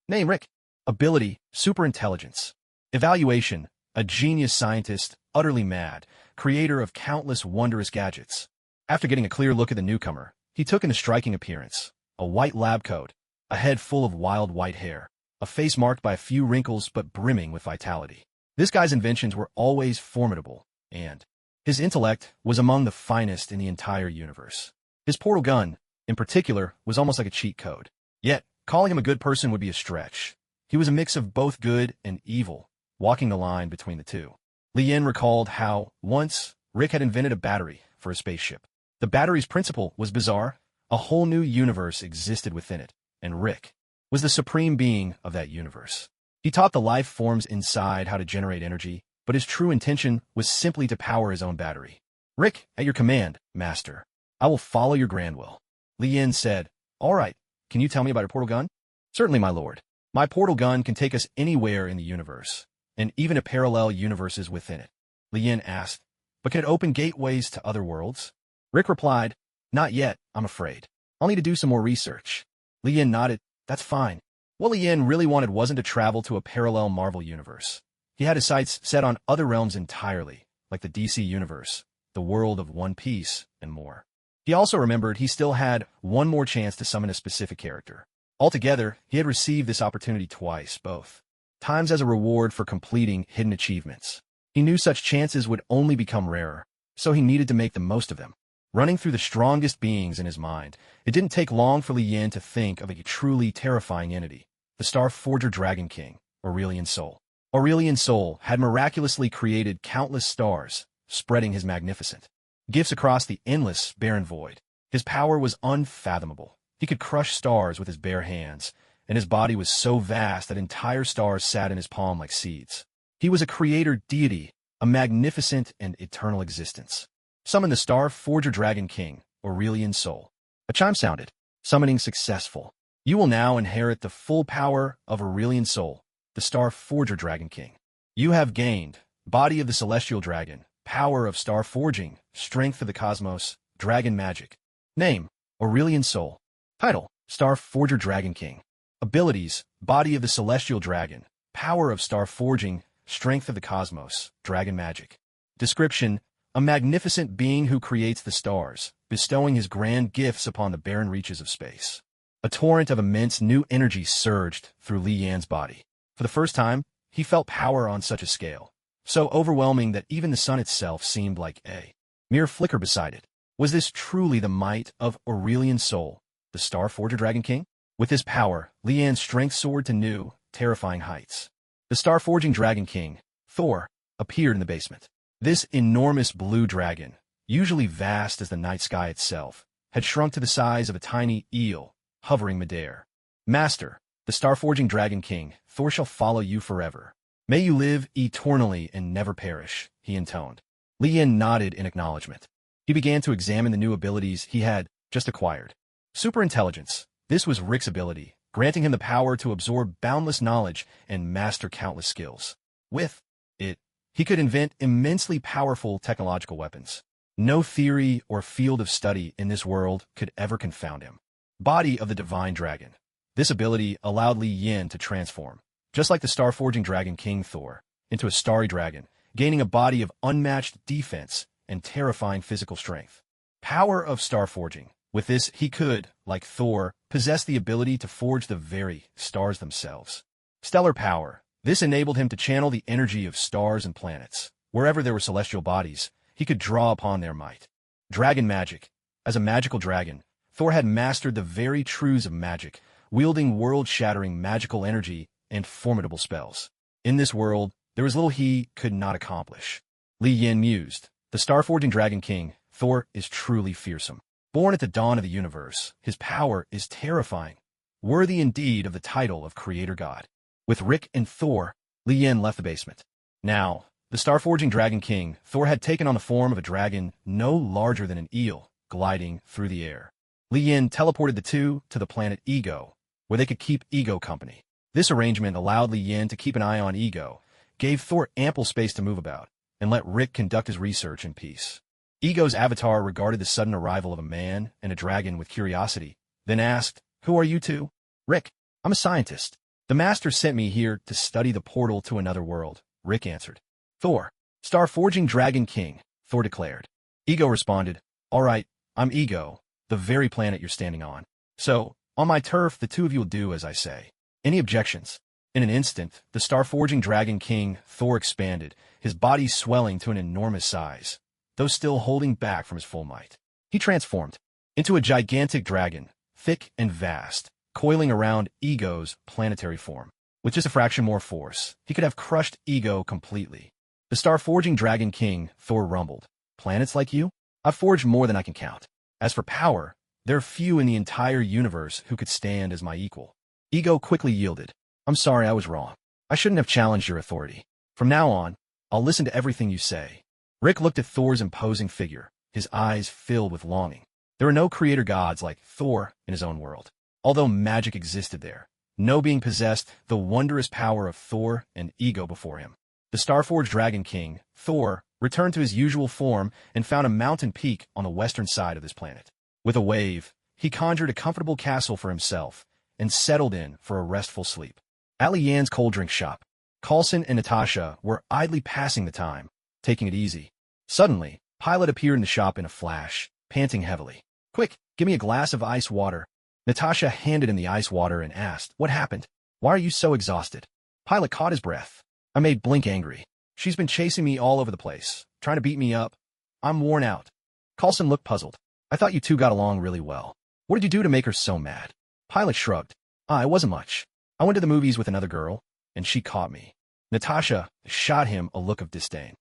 Name Rick. Ability, super intelligence. Evaluation, a genius scientist, utterly mad, creator of countless wondrous gadgets. After getting a clear look at the newcomer, he took in a striking appearance. A white lab coat, a head full of wild white hair, a face marked by a few wrinkles but brimming with vitality. This guy's inventions were always formidable, and his intellect was among the finest in the entire universe. His portal gun, in particular, was almost like a cheat code. Yet, calling him a good person would be a stretch. He was a mix of both good and evil, walking the line between the two. Lian recalled how, once, Rick had invented a battery for a spaceship. The battery's principle was bizarre. A whole new universe existed within it, and Rick was the supreme being of that universe. He taught the life forms inside how to generate energy, but his true intention was simply to power his own battery. Rick, at your command, Master. I will follow your grand will. Lian said, All right, can you tell me about your portal gun? Certainly, my lord. My portal gun can take us anywhere in the universe, and even to parallel universes within it. Lian asked, But can it open gateways to other worlds? Rick replied, Not yet, I'm afraid. I'll need to do some more research. Lian nodded, That's fine. What Lian really wanted wasn't to travel to a parallel Marvel universe. He had his sights set on other realms entirely, like the DC universe, the world of One Piece, and more. He also remembered he still had one more chance to summon a specific character. Altogether, he had received this opportunity twice, both times as a reward for completing hidden achievements. He knew such chances would only become rarer, so he needed to make the most of them. Running through the strongest beings in his mind, it didn't take long for Lian to think of a truly terrifying entity, the Star Forger Dragon King, Aurelian Sol. Aurelian Sol had miraculously created countless stars, spreading his magnificent gifts across the endless, barren void. His power was unfathomable. He could crush stars with his bare hands, and his body was so vast that entire stars sat in his palm like seeds. He was a creator deity, a magnificent and eternal existence. Summon the Star Forger Dragon King, Aurelian Sol. A chime sounded. Summoning successful. You will now inherit the full power of Aurelian Sol, the Star Forger Dragon King. You have gained Body of the Celestial Dragon, Power of Star Forging, Strength of the Cosmos, Dragon Magic. Name, Aurelian Sol. Title, Star Forger Dragon King. Abilities, Body of the Celestial Dragon, Power of Star Forging, Strength of the Cosmos, Dragon Magic. Description, a magnificent being who creates the stars, bestowing his grand gifts upon the barren reaches of space. A torrent of immense new energy surged through Li Yan's body. For the first time, he felt power on such a scale, so overwhelming that even the sun itself seemed like a mere flicker beside it. Was this truly the might of Aurelian Soul, the Star Forger Dragon King? With his power, Li Yan's strength soared to new, terrifying heights. The Star-Forging Dragon King, Thor, appeared in the basement. This enormous blue dragon, usually vast as the night sky itself, had shrunk to the size of a tiny eel, hovering midair. Master, the Star-Forging Dragon King, Thor shall follow you forever. May you live eternally and never perish, he intoned. Li Yan nodded in acknowledgement. He began to examine the new abilities he had just acquired. Superintelligence. This was Rick's ability, granting him the power to absorb boundless knowledge and master countless skills. With it, he could invent immensely powerful technological weapons. No theory or field of study in this world could ever confound him. Body of the Divine Dragon. This ability allowed Li Yan to transform, just like the Star-Forging Dragon King Thor, into a starry dragon, gaining a body of unmatched defense and terrifying physical strength. Power of Star-Forging. With this, he could, like Thor, possess the ability to forge the very stars themselves. Stellar power. This enabled him to channel the energy of stars and planets. Wherever there were celestial bodies, he could draw upon their might. Dragon magic. As a magical dragon, Thor had mastered the very truths of magic, wielding world-shattering magical energy and formidable spells. In this world, there was little he could not accomplish. Li Yan mused. The Star-Forging Dragon King, Thor, is truly fearsome. Born at the dawn of the universe, his power is terrifying, worthy indeed of the title of Creator God. With Rick and Thor, Li Yan left the basement. Now, the Star-Forging Dragon King, Thor had taken on the form of a dragon no larger than an eel, gliding through the air. Li Yan teleported the two to the planet Ego, where they could keep Ego company. This arrangement allowed Li Yan to keep an eye on Ego, gave Thor ample space to move about, and let Rick conduct his research in peace. Ego's avatar regarded the sudden arrival of a man and a dragon with curiosity, then asked, "Who are you two?" "Rick, I'm a scientist. The Master sent me here to study the portal to another world," Rick answered. "Thor, Star-Forging Dragon King," Thor declared. Ego responded, "All right, I'm Ego, the very planet you're standing on. So, on my turf, the two of you will do as I say. Any objections?" In an instant, the Star-Forging Dragon King, Thor, expanded, his body swelling to an enormous size, though still holding back from his full might. He transformed into a gigantic dragon, thick and vast, coiling around Ego's planetary form. With just a fraction more force, he could have crushed Ego completely. The Star-Forging Dragon King, Thor, rumbled. "Planets like you? I've forged more than I can count. As for power, there are few in the entire universe who could stand as my equal." Ego quickly yielded. "I'm sorry, I was wrong. I shouldn't have challenged your authority. From now on, I'll listen to everything you say." Rick looked at Thor's imposing figure, his eyes filled with longing. There were no creator gods like Thor in his own world. Although magic existed there, no being possessed the wondrous power of Thor and Ego before him. The Star-Forged Dragon King, Thor, returned to his usual form and found a mountain peak on the western side of this planet. With a wave, he conjured a comfortable castle for himself and settled in for a restful sleep. At Li Yan's cold drink shop, Coulson and Natasha were idly passing the time, taking it easy. Suddenly, Pilot appeared in the shop in a flash, panting heavily. "Quick, give me a glass of ice water." Natasha handed him the ice water and asked, "What happened? Why are you so exhausted?" Pilot caught his breath. "I made Blink angry. She's been chasing me all over the place, trying to beat me up. I'm worn out." Coulson looked puzzled. "I thought you two got along really well. What did you do to make her so mad?" Pilot shrugged. It wasn't much. I went to the movies with another girl, and she caught me." Natasha shot him a look of disdain.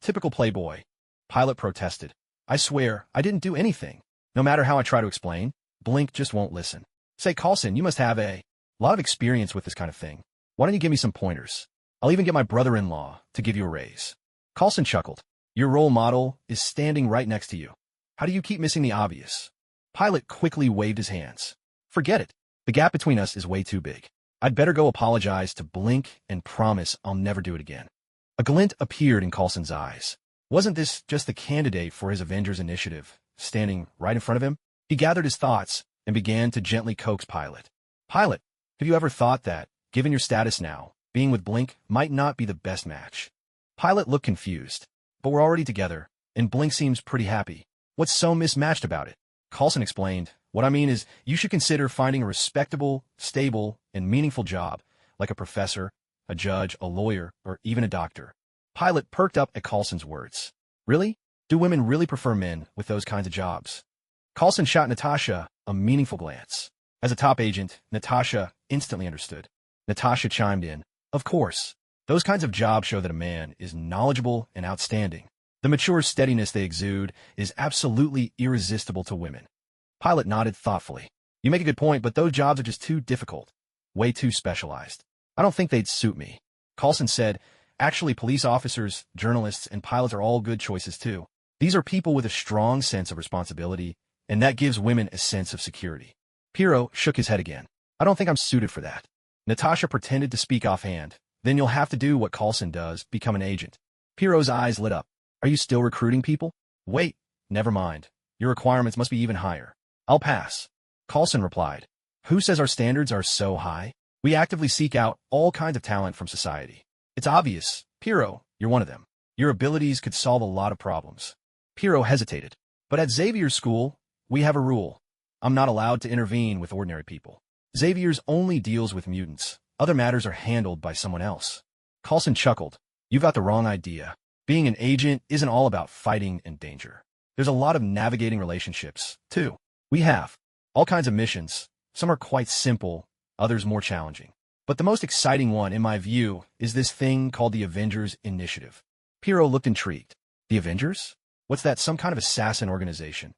Typical playboy." Pilot protested. "I swear, I didn't do anything. No matter how I try to explain, Blink just won't listen." "Say, Coulson, you must have a lot of experience with this kind of thing. Why don't you give me some pointers? I'll even get my brother-in-law to give you a raise." Coulson chuckled. "Your role model is standing right next to you. How do you keep missing the obvious?" Pilot quickly waved his hands. "Forget it. The gap between us is way too big. I'd better go apologize to Blink and promise I'll never do it again." A glint appeared in Coulson's eyes. Wasn't this just the candidate for his Avengers initiative, standing right in front of him? He gathered his thoughts and began to gently coax Pilot. "Pilot, have you ever thought that, given your status now, being with Blink might not be the best match?" Pilot looked confused. "But we're already together, and Blink seems pretty happy. What's so mismatched about it?" Coulson explained, What I mean is, you should consider finding a respectable, stable, and meaningful job, like a professor, a judge, a lawyer, or even a doctor. Pilot perked up at Coulson's words. Really? Do women really prefer men with those kinds of jobs? Coulson shot Natasha a meaningful glance. As a top agent, Natasha instantly understood. Natasha chimed in. Of course. Those kinds of jobs show that a man is knowledgeable and outstanding. The mature steadiness they exude is absolutely irresistible to women. Pilot nodded thoughtfully. You make a good point, but those jobs are just too difficult. Way too specialized. I don't think they'd suit me. Coulson said, actually, police officers, journalists, and pilots are all good choices too. These are people with a strong sense of responsibility, and that gives women a sense of security. Piero shook his head again. I don't think I'm suited for that. Natasha pretended to speak offhand. Then you'll have to do what Coulson does, become an agent. Piero's eyes lit up. Are you still recruiting people? Wait, never mind. Your requirements must be even higher. I'll pass. Coulson replied. Who says our standards are so high? We actively seek out all kinds of talent from society. It's obvious. Piero, you're one of them. Your abilities could solve a lot of problems. Piero hesitated. But at Xavier's school, we have a rule. I'm not allowed to intervene with ordinary people. Xavier's only deals with mutants. Other matters are handled by someone else. Coulson chuckled. You've got the wrong idea. Being an agent isn't all about fighting and danger. There's a lot of navigating relationships, too. We have all kinds of missions. Some are quite simple, others more challenging. But the most exciting one, in my view, is this thing called the Avengers Initiative. Piero looked intrigued. The Avengers? What's that, some kind of assassin organization?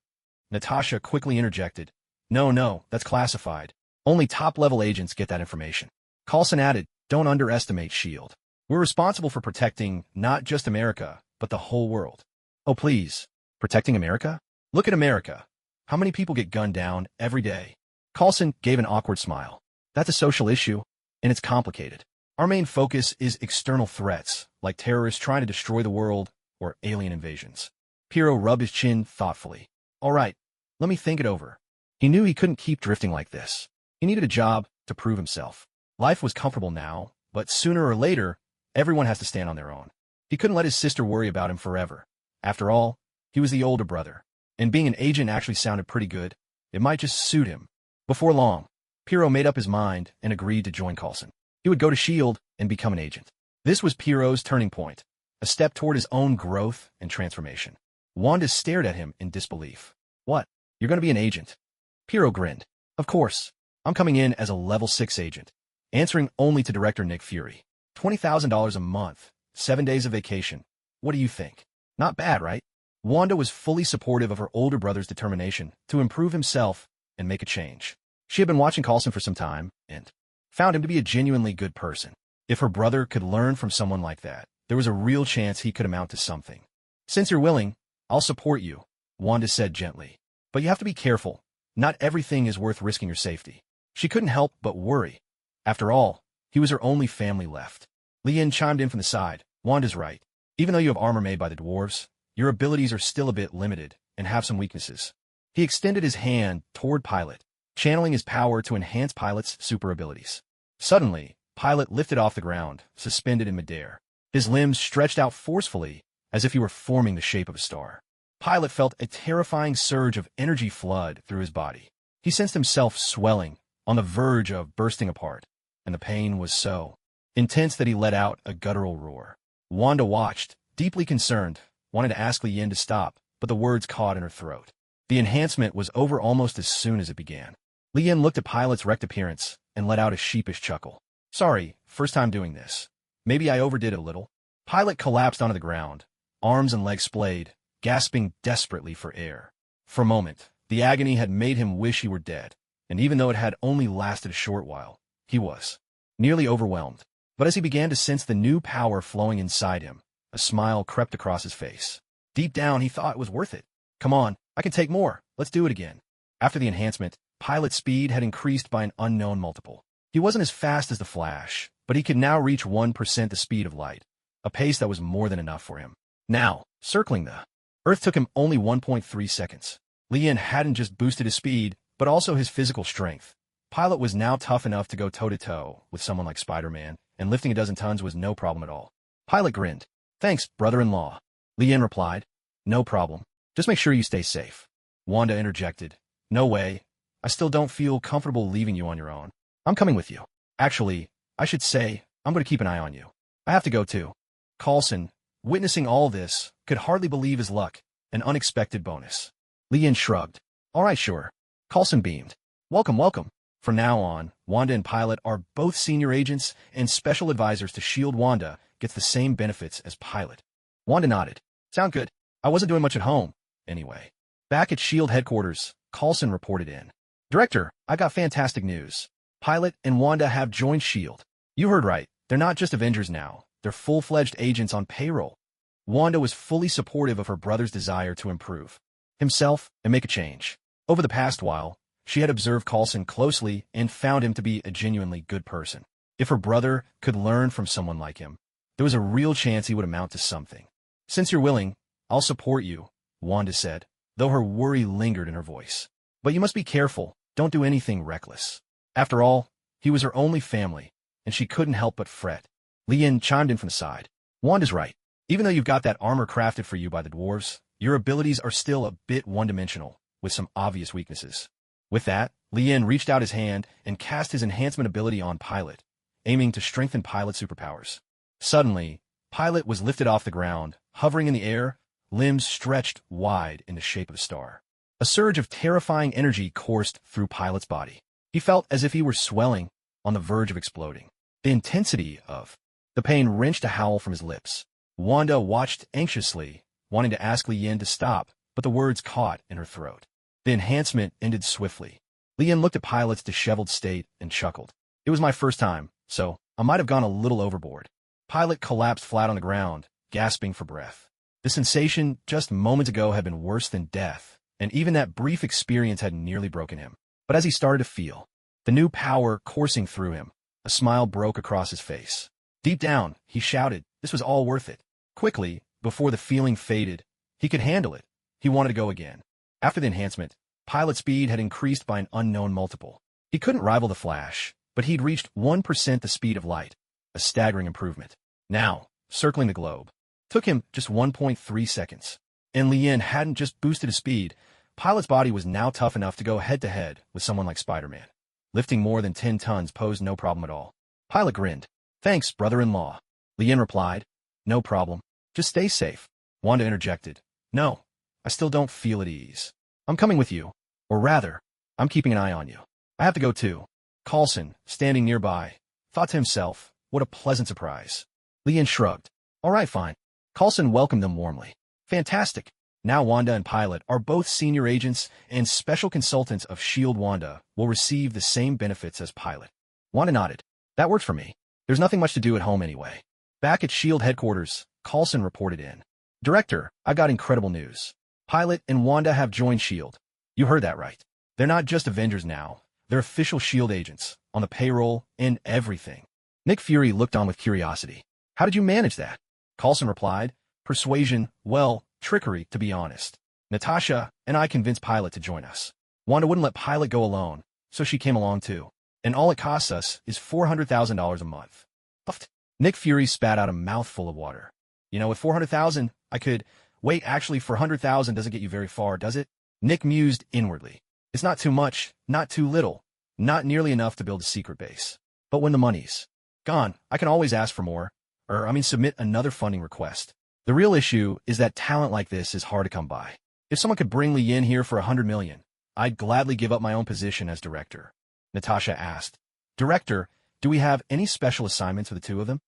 Natasha quickly interjected. No, that's classified. Only top-level agents get that information. Coulson added, don't underestimate S.H.I.E.L.D. We're responsible for protecting not just America, but the whole world. Oh, please. Protecting America? Look at America. How many people get gunned down every day? Coulson gave an awkward smile. That's a social issue, and it's complicated. Our main focus is external threats, like terrorists trying to destroy the world or alien invasions. Piero rubbed his chin thoughtfully. All right, let me think it over. He knew he couldn't keep drifting like this. He needed a job to prove himself. Life was comfortable now, but sooner or later, everyone has to stand on their own. He couldn't let his sister worry about him forever. After all, he was the older brother, and being an agent actually sounded pretty good. It might just suit him. Before long, Piero made up his mind and agreed to join Coulson. He would go to S.H.I.E.L.D. and become an agent. This was Piero's turning point, a step toward his own growth and transformation. Wanda stared at him in disbelief. What? You're going to be an agent? Piero grinned. Of course. I'm coming in as a level 6 agent, answering only to Director Nick Fury. $20,000 a month, 7 days of vacation. What do you think? Not bad, right? Wanda was fully supportive of her older brother's determination to improve himself and make a change. She had been watching Coulson for some time and found him to be a genuinely good person. If her brother could learn from someone like that, there was a real chance he could amount to something. Since you're willing, I'll support you, Wanda said gently. But you have to be careful. Not everything is worth risking your safety. She couldn't help but worry. After all, he was her only family left. Lian chimed in from the side. Wanda's right. Even though you have armor made by the dwarves, your abilities are still a bit limited and have some weaknesses. He extended his hand toward Pilot, channeling his power to enhance Pilot's super abilities. Suddenly, Pilot lifted off the ground, suspended in midair. His limbs stretched out forcefully, as if he were forming the shape of a star. Pilot felt a terrifying surge of energy flood through his body. He sensed himself swelling, on the verge of bursting apart, and the pain was so intense that he let out a guttural roar. Wanda watched, deeply concerned, wanted to ask Lian to stop, but the words caught in her throat. The enhancement was over almost as soon as it began. Lian looked at Pilot's wrecked appearance and let out a sheepish chuckle. Sorry, first time doing this. Maybe I overdid it a little. Pilot collapsed onto the ground, arms and legs splayed, gasping desperately for air. For a moment, the agony had made him wish he were dead, and even though it had only lasted a short while, he was nearly overwhelmed. But as he began to sense the new power flowing inside him, a smile crept across his face. Deep down, he thought it was worth it. Come on, I can take more. Let's do it again. After the enhancement, Pilot's speed had increased by an unknown multiple. He wasn't as fast as the Flash, but he could now reach 1% the speed of light, a pace that was more than enough for him. Now, circling the Earth took him only 1.3 seconds. Lian hadn't just boosted his speed, but also his physical strength. Pilot was now tough enough to go toe-to-toe with someone like Spider-Man, and lifting a dozen tons was no problem at all. Pilot grinned. Thanks, brother-in-law. Lian replied. No problem. Just make sure you stay safe. Wanda interjected. No way. I still don't feel comfortable leaving you on your own. I'm coming with you. Actually, I should say, I'm going to keep an eye on you. I have to go too. Coulson, witnessing all this, could hardly believe his luck, an unexpected bonus. Lian shrugged. All right, sure. Coulson beamed. Welcome, welcome. From now on, Wanda and Pilot are both senior agents and special advisors to S.H.I.E.L.D. Wanda gets the same benefits as Pilot. Wanda nodded. Sound good. I wasn't doing much at home, anyway. Back at S.H.I.E.L.D. headquarters, Coulson reported in. Director, I got fantastic news. Pilot and Wanda have joined S.H.I.E.L.D. You heard right. They're not just Avengers now. They're full-fledged agents on payroll. Wanda was fully supportive of her brother's desire to improve himself and make a change. Over the past while, she had observed Coulson closely and found him to be a genuinely good person. If her brother could learn from someone like him, there was a real chance he would amount to something. Since you're willing, I'll support you, Wanda said, though her worry lingered in her voice. But you must be careful. Don't do anything reckless. After all, he was her only family, and she couldn't help but fret. Lian chimed in from the side. Wanda's right. Even though you've got that armor crafted for you by the dwarves, your abilities are still a bit one-dimensional, with some obvious weaknesses. With that, Lian reached out his hand and cast his enhancement ability on Pilot, aiming to strengthen Pilot's superpowers. Suddenly, Pilot was lifted off the ground, hovering in the air, limbs stretched wide in the shape of a star. A surge of terrifying energy coursed through Pilot's body. He felt as if he were swelling, on the verge of exploding. The intensity of the pain wrenched a howl from his lips. Wanda watched anxiously, wanting to ask Lian to stop, but the words caught in her throat. The enhancement ended swiftly. Lian looked at Pilot's disheveled state and chuckled. It was my first time, so I might have gone a little overboard. Pilot collapsed flat on the ground, gasping for breath. The sensation just moments ago had been worse than death, and even that brief experience had nearly broken him. But as he started to feel the new power coursing through him, a smile broke across his face. Deep down, he shouted, this was all worth it. Quickly, before the feeling faded, he could handle it. He wanted to go again. After the enhancement, Pilot's speed had increased by an unknown multiple. He couldn't rival the Flash, but he'd reached 1% the speed of light, a staggering improvement. Now, circling the globe, took him just 1.3 seconds. And Lian hadn't just boosted his speed. Pilot's body was now tough enough to go head-to-head with someone like Spider-Man. Lifting more than 10 tons posed no problem at all. Pilot grinned. Thanks, brother-in-law. Lian replied. No problem. Just stay safe. Wanda interjected. No, I still don't feel at ease. I'm coming with you. Or rather, I'm keeping an eye on you. I have to go too. Coulson, standing nearby, thought to himself, what a pleasant surprise. Lian shrugged. All right, fine. Coulson welcomed them warmly. Fantastic. Now Wanda and Pilot are both senior agents and special consultants of S.H.I.E.L.D. Wanda will receive the same benefits as Pilot. Wanda nodded. That works for me. There's nothing much to do at home anyway. Back at S.H.I.E.L.D. headquarters, Coulson reported in. Director, I got incredible news. Pilot and Wanda have joined S.H.I.E.L.D. You heard that right. They're not just Avengers now. They're official S.H.I.E.L.D. agents, on the payroll, and everything. Nick Fury looked on with curiosity. How did you manage that? Coulson replied. Persuasion, well, trickery, to be honest. Natasha and I convinced Pilot to join us. Wanda wouldn't let Pilot go alone, so she came along too. And all it costs us is $400,000 a month. Puffed. Nick Fury spat out a mouthful of water. You know, with $400,000, I could... Wait, actually, $400,000 doesn't get you very far, does it? Nick mused inwardly. It's not too much, not too little, not nearly enough to build a secret base. But when the money's gone, I can always ask for more, submit another funding request. The real issue is that talent like this is hard to come by. If someone could bring Li in here for $100 million, I'd gladly give up my own position as director. Natasha asked. Director, do we have any special assignments for the two of them?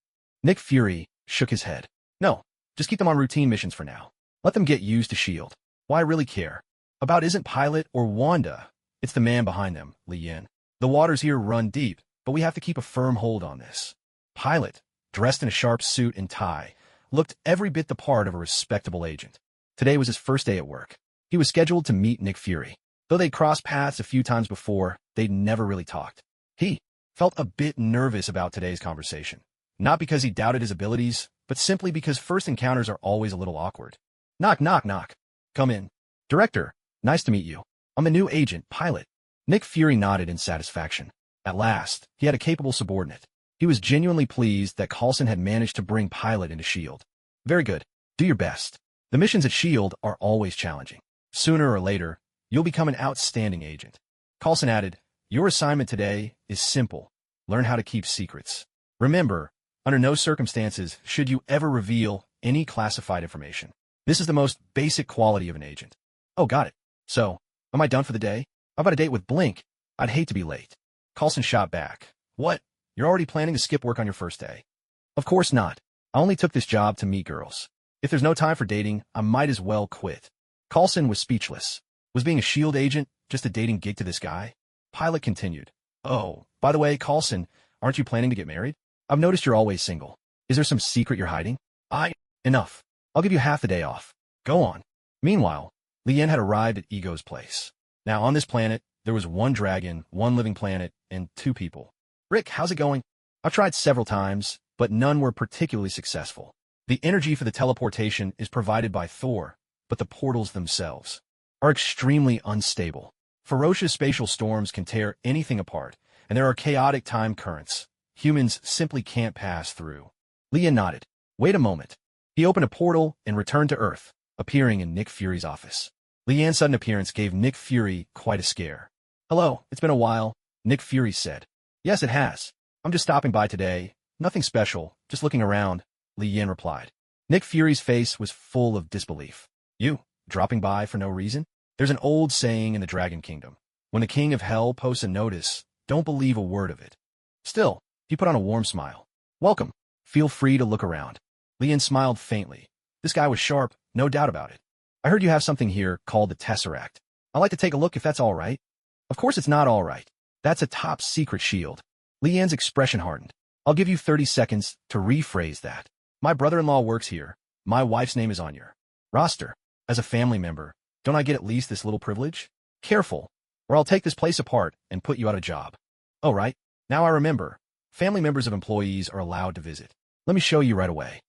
Nick Fury shook his head. No, just keep them on routine missions for now. Let them get used to S.H.I.E.L.D. Why really care? About isn't Pilot or Wanda. It's the man behind them, Li Yin. The waters here run deep, but we have to keep a firm hold on this. Pilot, dressed in a sharp suit and tie, looked every bit the part of a respectable agent. Today was his first day at work. He was scheduled to meet Nick Fury. Though they'd crossed paths a few times before, they'd never really talked. He felt a bit nervous about today's conversation. Not because he doubted his abilities, but simply because first encounters are always a little awkward. Knock, knock, knock. Come in. Director, nice to meet you. I'm the new agent, Pilot. Nick Fury nodded in satisfaction. At last, he had a capable subordinate. He was genuinely pleased that Coulson had managed to bring Pilot into S.H.I.E.L.D. Very good. Do your best. The missions at S.H.I.E.L.D. are always challenging. Sooner or later, you'll become an outstanding agent. Coulson added, "Your assignment today is simple. Learn how to keep secrets. Remember, under no circumstances should you ever reveal any classified information. This is the most basic quality of an agent." Oh, got it. So, am I done for the day? I've got a date with Blink. I'd hate to be late. Coulson shot back. What? You're already planning to skip work on your first day? Of course not. I only took this job to meet girls. If there's no time for dating, I might as well quit. Coulson was speechless. Was being a SHIELD agent just a dating gig to this guy? Pilot continued. Oh, by the way, Coulson, aren't you planning to get married? I've noticed you're always single. Is there some secret you're hiding? Enough. I'll give you half the day off. Go on. Meanwhile, Lien had arrived at Ego's place. Now, on this planet, there was one dragon, one living planet, and 2 people. Rick, how's it going? I've tried several times, but none were particularly successful. The energy for the teleportation is provided by Thor, but the portals themselves are extremely unstable. Ferocious spatial storms can tear anything apart, and there are chaotic time currents. Humans simply can't pass through. Lien nodded. Wait a moment. He opened a portal and returned to Earth, appearing in Nick Fury's office. Lian's sudden appearance gave Nick Fury quite a scare. Hello, it's been a while, Nick Fury said. Yes, it has. I'm just stopping by today. Nothing special, just looking around, Lien replied. Nick Fury's face was full of disbelief. You, dropping by for no reason? There's an old saying in the Dragon Kingdom. When the King of Hell posts a notice, don't believe a word of it. Still, he put on a warm smile. Welcome. Feel free to look around. Lien smiled faintly. This guy was sharp, no doubt about it. I heard you have something here called the Tesseract. I'd like to take a look if that's all right. Of course it's not all right. That's a top secret shield. Lian's expression hardened. I'll give you 30 seconds to rephrase that. My brother-in-law works here. My wife's name is on your roster. As a family member, don't I get at least this little privilege? Careful, or I'll take this place apart and put you out of job. Oh, right. Now I remember. Family members of employees are allowed to visit. Let me show you right away.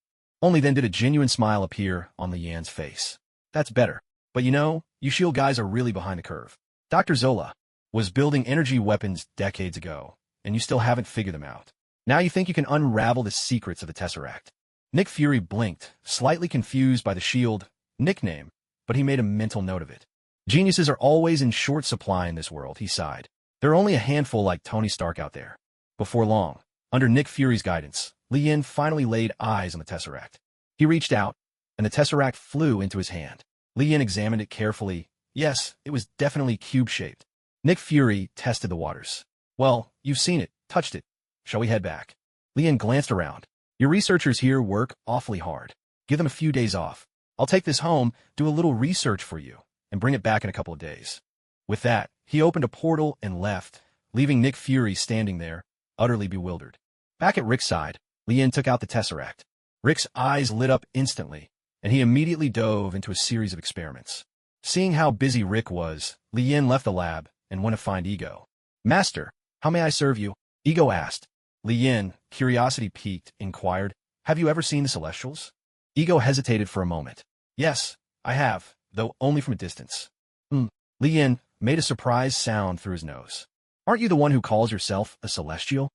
Only then did a genuine smile appear on Lian's face. That's better. But you know, you SHIELD guys are really behind the curve. Dr. Zola was building energy weapons decades ago, and you still haven't figured them out. Now you think you can unravel the secrets of the Tesseract. Nick Fury blinked, slightly confused by the SHIELD nickname, but he made a mental note of it. Geniuses are always in short supply in this world, he sighed. There are only a handful like Tony Stark out there. Before long, under Nick Fury's guidance, Lien finally laid eyes on the Tesseract. He reached out, and the Tesseract flew into his hand. Lien examined it carefully. Yes, it was definitely cube-shaped. Nick Fury tested the waters. Well, you've seen it, touched it. Shall we head back? Lien glanced around. Your researchers here work awfully hard. Give them a few days off. I'll take this home, do a little research for you, and bring it back in a couple of days. With that, he opened a portal and left, leaving Nick Fury standing there, utterly bewildered. Back at Rick's side, Lien took out the Tesseract. Rick's eyes lit up instantly, and he immediately dove into a series of experiments. Seeing how busy Rick was, Lien left the lab and went to find Ego. Master, how may I serve you? Ego asked. Lien, curiosity piqued, inquired, Have you ever seen the Celestials? Ego hesitated for a moment. Yes, I have, though only from a distance. Lien made a surprised sound through his nose. Aren't you the one who calls yourself a Celestial?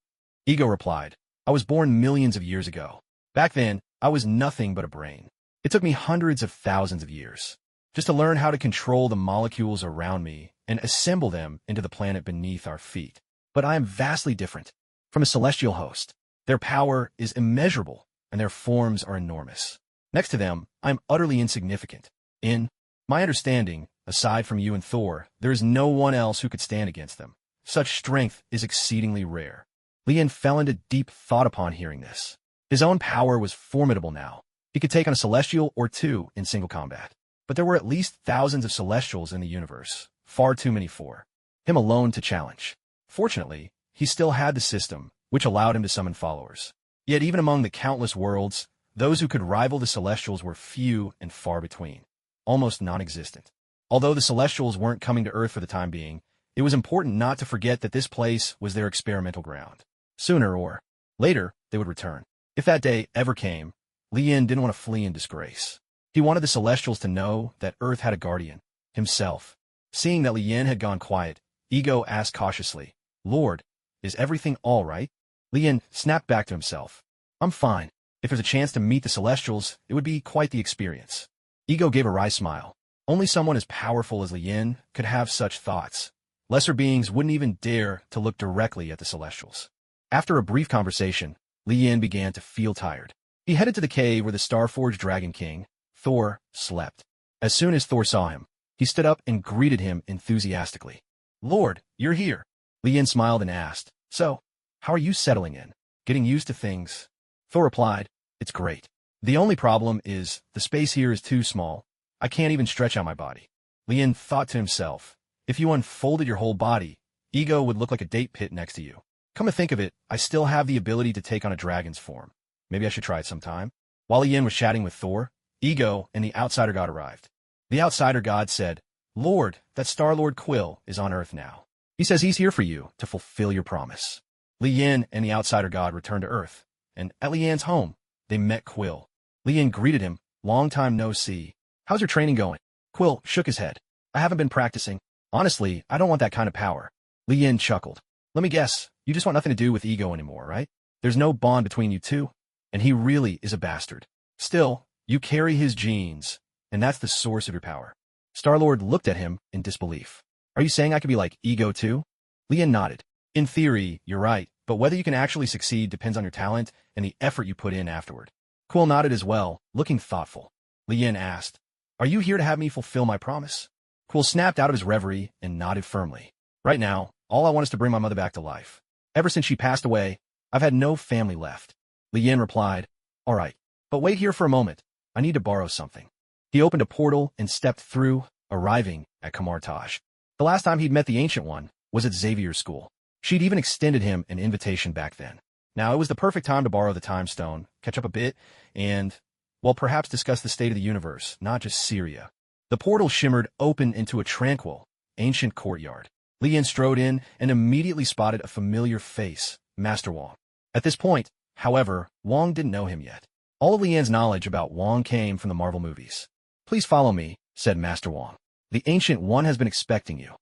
Ego replied, I was born millions of years ago. Back then, I was nothing but a brain. It took me hundreds of thousands of years just to learn how to control the molecules around me and assemble them into the planet beneath our feet. But I am vastly different from a celestial host. Their power is immeasurable, and their forms are enormous. Next to them, I am utterly insignificant. In my understanding, aside from you and Thor, there is no one else who could stand against them. Such strength is exceedingly rare. Lien fell into deep thought upon hearing this. His own power was formidable now. He could take on a Celestial or 2 in single combat. But there were at least thousands of Celestials in the universe, far too many for him alone to challenge. Fortunately, he still had the system, which allowed him to summon followers. Yet even among the countless worlds, those who could rival the Celestials were few and far between, almost non-existent. Although the Celestials weren't coming to Earth for the time being, it was important not to forget that this place was their experimental ground. Sooner or later, they would return. If that day ever came, Lien didn't want to flee in disgrace. He wanted the Celestials to know that Earth had a guardian, himself. Seeing that Lien had gone quiet, Ego asked cautiously, Lord, is everything all right? Lien snapped back to himself. I'm fine. If there's a chance to meet the Celestials, it would be quite the experience. Ego gave a wry smile. Only someone as powerful as Lien could have such thoughts. Lesser beings wouldn't even dare to look directly at the Celestials. After a brief conversation, Lien began to feel tired. He headed to the cave where the Starforged Dragon King, Thor, slept. As soon as Thor saw him, he stood up and greeted him enthusiastically. "Lord, you're here." Lien smiled and asked, "So, how are you settling in? Getting used to things?" Thor replied, "It's great. The only problem is the space here is too small. I can't even stretch out my body." Lien thought to himself, if you unfolded your whole body, Ego would look like a date pit next to you. Come to think of it, I still have the ability to take on a dragon's form. Maybe I should try it sometime. While Lien was chatting with Thor, Ego and the Outsider God arrived. The Outsider God said, "Lord, that Star-Lord Quill is on Earth now. He says he's here for you to fulfill your promise." Lien and the Outsider God returned to Earth, and at Lien's home, they met Quill. Lien greeted him, "Long time no see. How's your training going?" Quill shook his head. "I haven't been practicing. Honestly, I don't want that kind of power." Lien chuckled. "Let me guess, you just want nothing to do with Ego anymore, right? There's no bond between you two? And he really is a bastard. Still, you carry his genes, and that's the source of your power." Star-Lord looked at him in disbelief. "Are you saying I could be like Ego too?" Lien nodded. "In theory, you're right, but whether you can actually succeed depends on your talent and the effort you put in afterward." Quill nodded as well, looking thoughtful. Lien asked, "Are you here to have me fulfill my promise?" Quill snapped out of his reverie and nodded firmly. "Right now, all I want is to bring my mother back to life. Ever since she passed away, I've had no family left." Lien replied, "All right, but wait here for a moment. I need to borrow something." He opened a portal and stepped through, arriving at Kamar-Taj. The last time he'd met the Ancient One was at Xavier's school. She'd even extended him an invitation back then. Now it was the perfect time to borrow the Time Stone, catch up a bit, and, well, perhaps discuss the state of the universe, not just Syria. The portal shimmered open into a tranquil, ancient courtyard. Lien strode in and immediately spotted a familiar face, Master Wong. At this point, however, Wong didn't know him yet. All of Lien's knowledge about Wong came from the Marvel movies. "Please follow me," said Master Wong. "The Ancient One has been expecting you."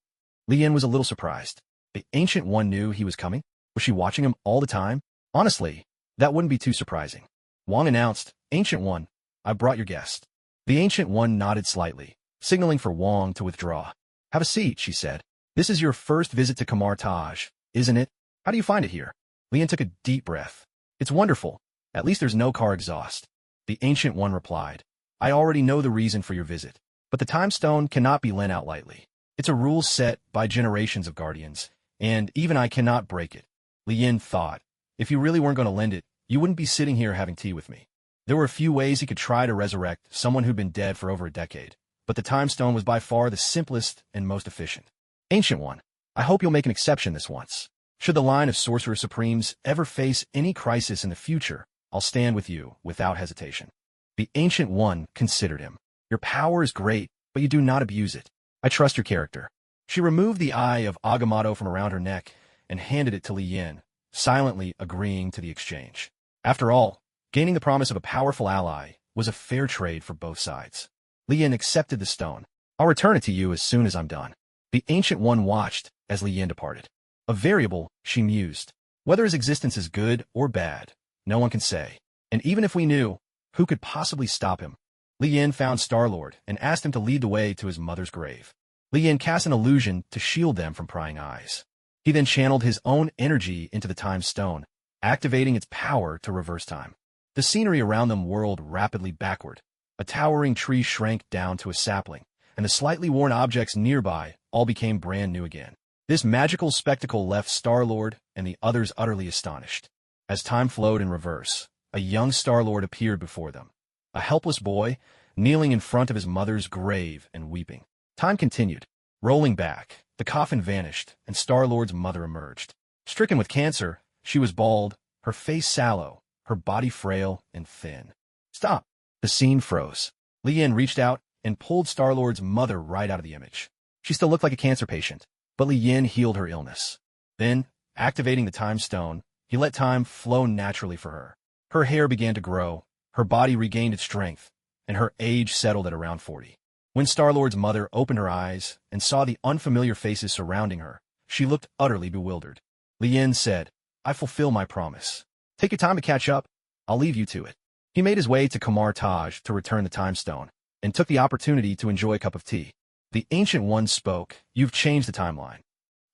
Lien was a little surprised. The Ancient One knew he was coming? Was she watching him all the time? Honestly, that wouldn't be too surprising. Wong announced, "Ancient One, I brought your guest." The Ancient One nodded slightly, signaling for Wong to withdraw. "Have a seat," she said. "This is your first visit to Kamar-Taj, isn't it? How do you find it here?" Lien took a deep breath. "It's wonderful. At least there's no car exhaust." The Ancient One replied, "I already know the reason for your visit, but the Time Stone cannot be lent out lightly. It's a rule set by generations of Guardians, and even I cannot break it." Lien thought, if you really weren't going to lend it, you wouldn't be sitting here having tea with me. There were a few ways he could try to resurrect someone who'd been dead for over a decade, but the Time Stone was by far the simplest and most efficient. "Ancient One, I hope you'll make an exception this once. Should the line of Sorcerer Supremes ever face any crisis in the future, I'll stand with you without hesitation." The Ancient One considered him. "Your power is great, but you do not abuse it. I trust your character." She removed the eye of Agamotto from around her neck and handed it to Lien, silently agreeing to the exchange. After all, gaining the promise of a powerful ally was a fair trade for both sides. Lien accepted the stone. "I'll return it to you as soon as I'm done." The Ancient One watched as Lien departed. A variable, she mused. Whether his existence is good or bad, no one can say. And even if we knew, who could possibly stop him? Lien found Star-Lord and asked him to lead the way to his mother's grave. Lien cast an illusion to shield them from prying eyes. He then channeled his own energy into the Time Stone, activating its power to reverse time. The scenery around them whirled rapidly backward. A towering tree shrank down to a sapling, and the slightly worn objects nearby all became brand new again. This magical spectacle left Star-Lord and the others utterly astonished. As time flowed in reverse, a young Star-Lord appeared before them. A helpless boy, kneeling in front of his mother's grave and weeping. Time continued. Rolling back, the coffin vanished, and Star-Lord's mother emerged. Stricken with cancer, she was bald, her face sallow, her body frail and thin. "Stop!" The scene froze. Lien reached out and pulled Star-Lord's mother right out of the image. She still looked like a cancer patient, but Lien healed her illness. Then, activating the Time Stone, he let time flow naturally for her. Her hair began to grow, her body regained its strength, and her age settled at around 40. When Star-Lord's mother opened her eyes and saw the unfamiliar faces surrounding her, she looked utterly bewildered. Lien said, "I fulfill my promise. Take your time to catch up. I'll leave you to it." He made his way to Kamar-Taj to return the Time Stone, and took the opportunity to enjoy a cup of tea. The Ancient One spoke, "You've changed the timeline.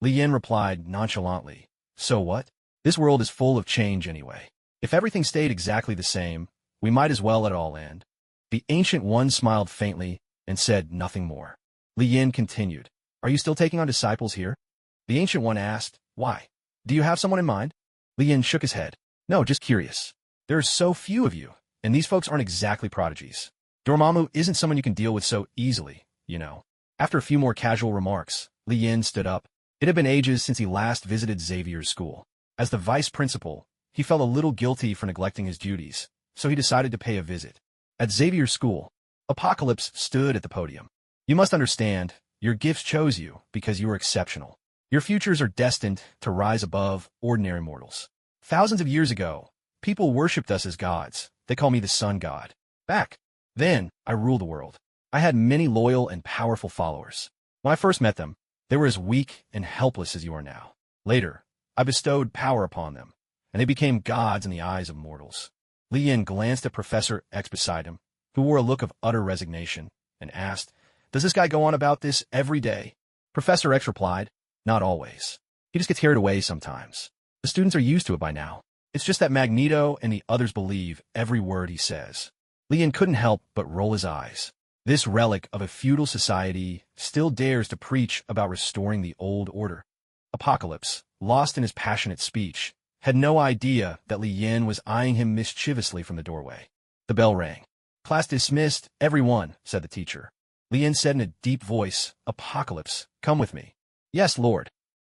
Li Yin replied nonchalantly. So what? This world is full of change anyway. If everything stayed exactly the same, we might as well let it all end. The Ancient One smiled faintly and said nothing more. Li Yin continued. Are you still taking on disciples here? The Ancient One asked. Why? Do you have someone in mind? Li Yin shook his head. No, just curious. There are so few of you, and these folks aren't exactly prodigies. Dormammu isn't someone you can deal with so easily, you know. After a few more casual remarks, Li Yin stood up. It had been ages since he last visited Xavier's school. As the vice principal, he felt a little guilty for neglecting his duties, so he decided to pay a visit. At Xavier's school, Apocalypse stood at the podium. You must understand, your gifts chose you because you were exceptional. Your futures are destined to rise above ordinary mortals. Thousands of years ago, people worshipped us as gods. They call me the Sun God. Back then, I ruled the world. I had many loyal and powerful followers. When I first met them, they were as weak and helpless as you are now. Later, I bestowed power upon them, and they became gods in the eyes of mortals. Li Yin glanced at Professor X beside him, who wore a look of utter resignation, and asked, Does this guy go on about this every day? Professor X replied, Not always. He just gets carried away sometimes. The students are used to it by now. It's just that Magneto and the others believe every word he says. Li Yin couldn't help but roll his eyes. This relic of a feudal society still dares to preach about restoring the old order. Apocalypse, lost in his passionate speech, had no idea that Li Yin was eyeing him mischievously from the doorway. The bell rang. Class dismissed, everyone, said the teacher. Li Yin said in a deep voice, Apocalypse, come with me. Yes, Lord.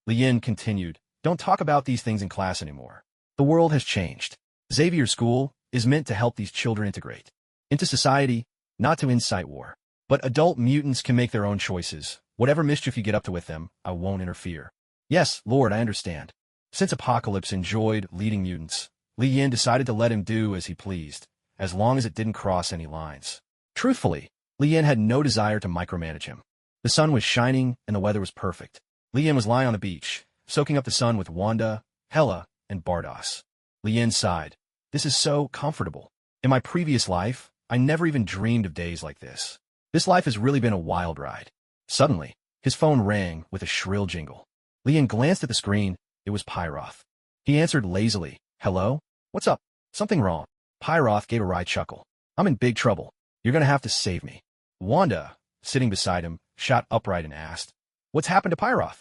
Li Yin continued, Don't talk about these things in class anymore. The world has changed. Xavier School is meant to help these children integrate into society, not to incite war. But adult mutants can make their own choices. Whatever mischief you get up to with them, I won't interfere. Yes, Lord, I understand. Since Apocalypse enjoyed leading mutants, Li Yin decided to let him do as he pleased, as long as it didn't cross any lines. Truthfully, Li Yin had no desire to micromanage him. The sun was shining and the weather was perfect. Li Yin was lying on the beach, soaking up the sun with Wanda, Hela, and Bardos. Li Yin sighed. This is so comfortable. In my previous life, I never even dreamed of days like this. This life has really been a wild ride. Suddenly, his phone rang with a shrill jingle. Li Yin glanced at the screen. It was Pyroth. He answered lazily. Hello? What's up? Something wrong. Pyroth gave a wry chuckle. I'm in big trouble. You're gonna have to save me. Wanda, sitting beside him, shot upright and asked, What's happened to Pyroth?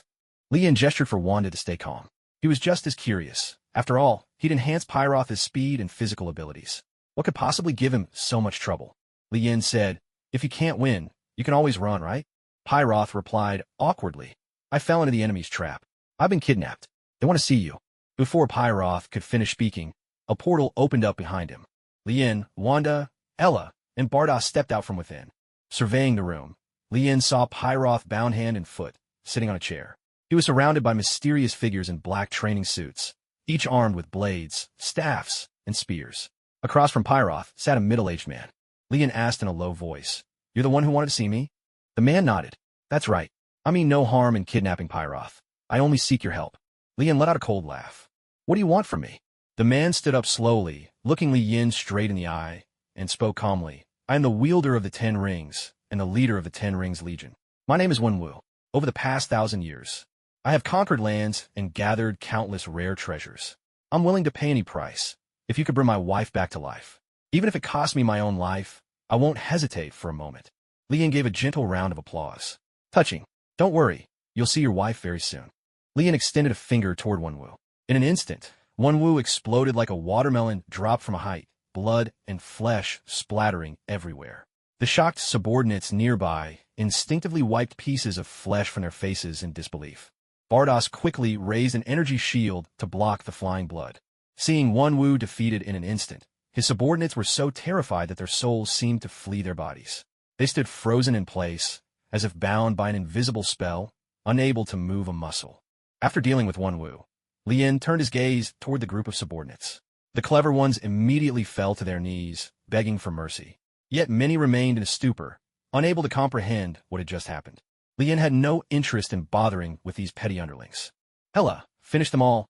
Li Yin gestured for Wanda to stay calm. He was just as curious. After all, he'd enhanced Pyroth's speed and physical abilities. What could possibly give him so much trouble? Li Yin said, If you can't win, you can always run, right? Pyroth replied awkwardly. I fell into the enemy's trap. I've been kidnapped. They want to see you. Before Pyroth could finish speaking, a portal opened up behind him. Li Yin, Wanda, Ella, and Bardos stepped out from within. Surveying the room, Li Yin saw Pyroth bound hand and foot, sitting on a chair. He was surrounded by mysterious figures in black training suits, each armed with blades, staffs, and spears. Across from Pyroth sat a middle-aged man. Li Yin asked in a low voice, You're the one who wanted to see me? The man nodded. That's right. I mean no harm in kidnapping Pyroth. I only seek your help. Li Yin let out a cold laugh. What do you want from me? The man stood up slowly, looking Li Yin straight in the eye, and spoke calmly. I am the wielder of the 10 rings, and the leader of the 10 Rings Legion. My name is Wenwu. Over the past 1,000 years, I have conquered lands and gathered countless rare treasures. I'm willing to pay any price, if you could bring my wife back to life. Even if it costs me my own life, I won't hesitate for a moment. Li Yin gave a gentle round of applause. Touching. Don't worry, you'll see your wife very soon. Li Yin extended a finger toward Wenwu. In an instant, Wenwu exploded like a watermelon dropped from a height, blood and flesh splattering everywhere. The shocked subordinates nearby instinctively wiped pieces of flesh from their faces in disbelief. Bardos quickly raised an energy shield to block the flying blood. Seeing Wenwu defeated in an instant, his subordinates were so terrified that their souls seemed to flee their bodies. They stood frozen in place, as if bound by an invisible spell, unable to move a muscle. After dealing with Wenwu, Li Yin turned his gaze toward the group of subordinates. The clever ones immediately fell to their knees, begging for mercy. Yet many remained in a stupor, unable to comprehend what had just happened. Li Yin had no interest in bothering with these petty underlings. Hela, finish them all,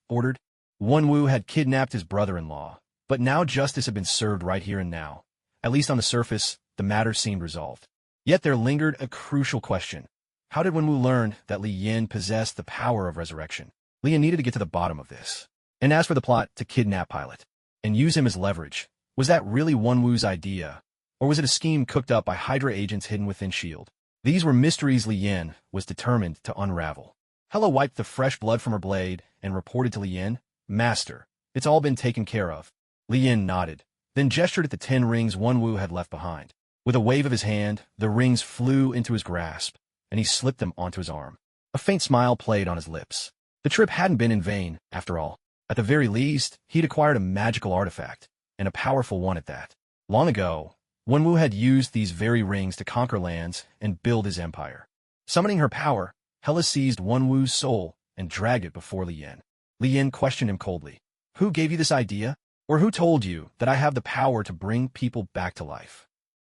ordered. Wenwu had kidnapped his brother-in-law, but now justice had been served right here and now. At least on the surface, the matter seemed resolved. Yet there lingered a crucial question. How did Wenwu learn that Li Yin possessed the power of resurrection? Li Yin needed to get to the bottom of this. And as for the plot to kidnap Pilot and use him as leverage, was that really Wenwu's idea? Or was it a scheme cooked up by Hydra agents hidden within S.H.I.E.L.D.? These were mysteries Li Yin was determined to unravel. Hela wiped the fresh blood from her blade and reported to Li Yin, "Master, it's all been taken care of." Li Yin nodded, then gestured at the 10 rings Wenwu had left behind. With a wave of his hand, the rings flew into his grasp, and he slipped them onto his arm. A faint smile played on his lips. The trip hadn't been in vain, after all. At the very least, he'd acquired a magical artifact, and a powerful one at that. Long ago, Wenwu had used these very rings to conquer lands and build his empire. Summoning her power, Hela seized Wenwu's soul and dragged it before Li Yin. Li Yin questioned him coldly. "Who gave you this idea? Or who told you that I have the power to bring people back to life?"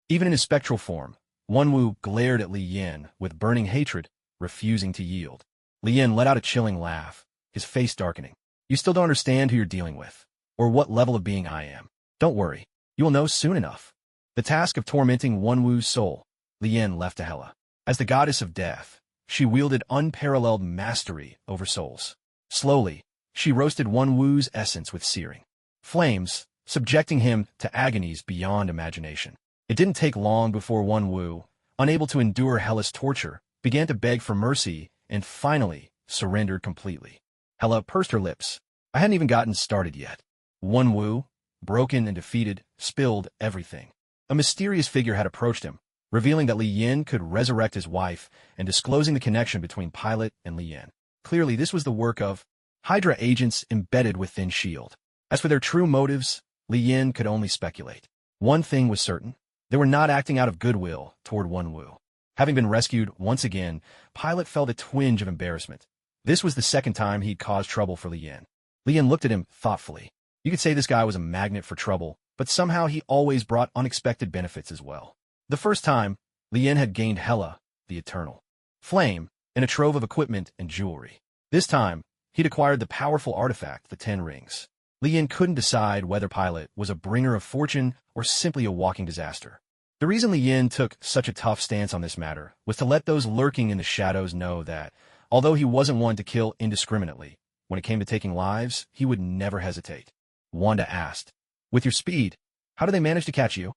Even in his spectral form, Wenwu glared at Li Yin with burning hatred, refusing to yield. Li Yin let out a chilling laugh, his face darkening. "You still don't understand who you're dealing with, or what level of being I am. Don't worry, you will know soon enough." The task of tormenting Wenwu's soul, Li Yin left to Hela. As the goddess of death, she wielded unparalleled mastery over souls. Slowly, she roasted Wenwu's essence with searing flames, subjecting him to agonies beyond imagination. It didn't take long before Wenwu, unable to endure Hela's torture, began to beg for mercy and finally surrendered completely. Hela pursed her lips. "I hadn't even gotten started yet." Wenwu, broken and defeated, spilled everything. A mysterious figure had approached him, revealing that Li Yin could resurrect his wife and disclosing the connection between Pilot and Li Yin. Clearly, this was the work of Hydra agents embedded within S.H.I.E.L.D. As for their true motives, Li Yin could only speculate. One thing was certain. They were not acting out of goodwill toward Wenwu. Having been rescued once again, Pilot felt a twinge of embarrassment. This was the second time he'd caused trouble for Li Yin. Li Yin looked at him thoughtfully. You could say this guy was a magnet for trouble, but somehow he always brought unexpected benefits as well. The first time, Li Yin had gained Hela, the Eternal Flame, and a trove of equipment and jewelry. This time, he'd acquired the powerful artifact, the 10 rings. Li Yin couldn't decide whether Pilot was a bringer of fortune or simply a walking disaster. The reason Li Yin took such a tough stance on this matter was to let those lurking in the shadows know that, although he wasn't one to kill indiscriminately, when it came to taking lives, he would never hesitate. Wanda asked, "With your speed, how do they manage to catch you?"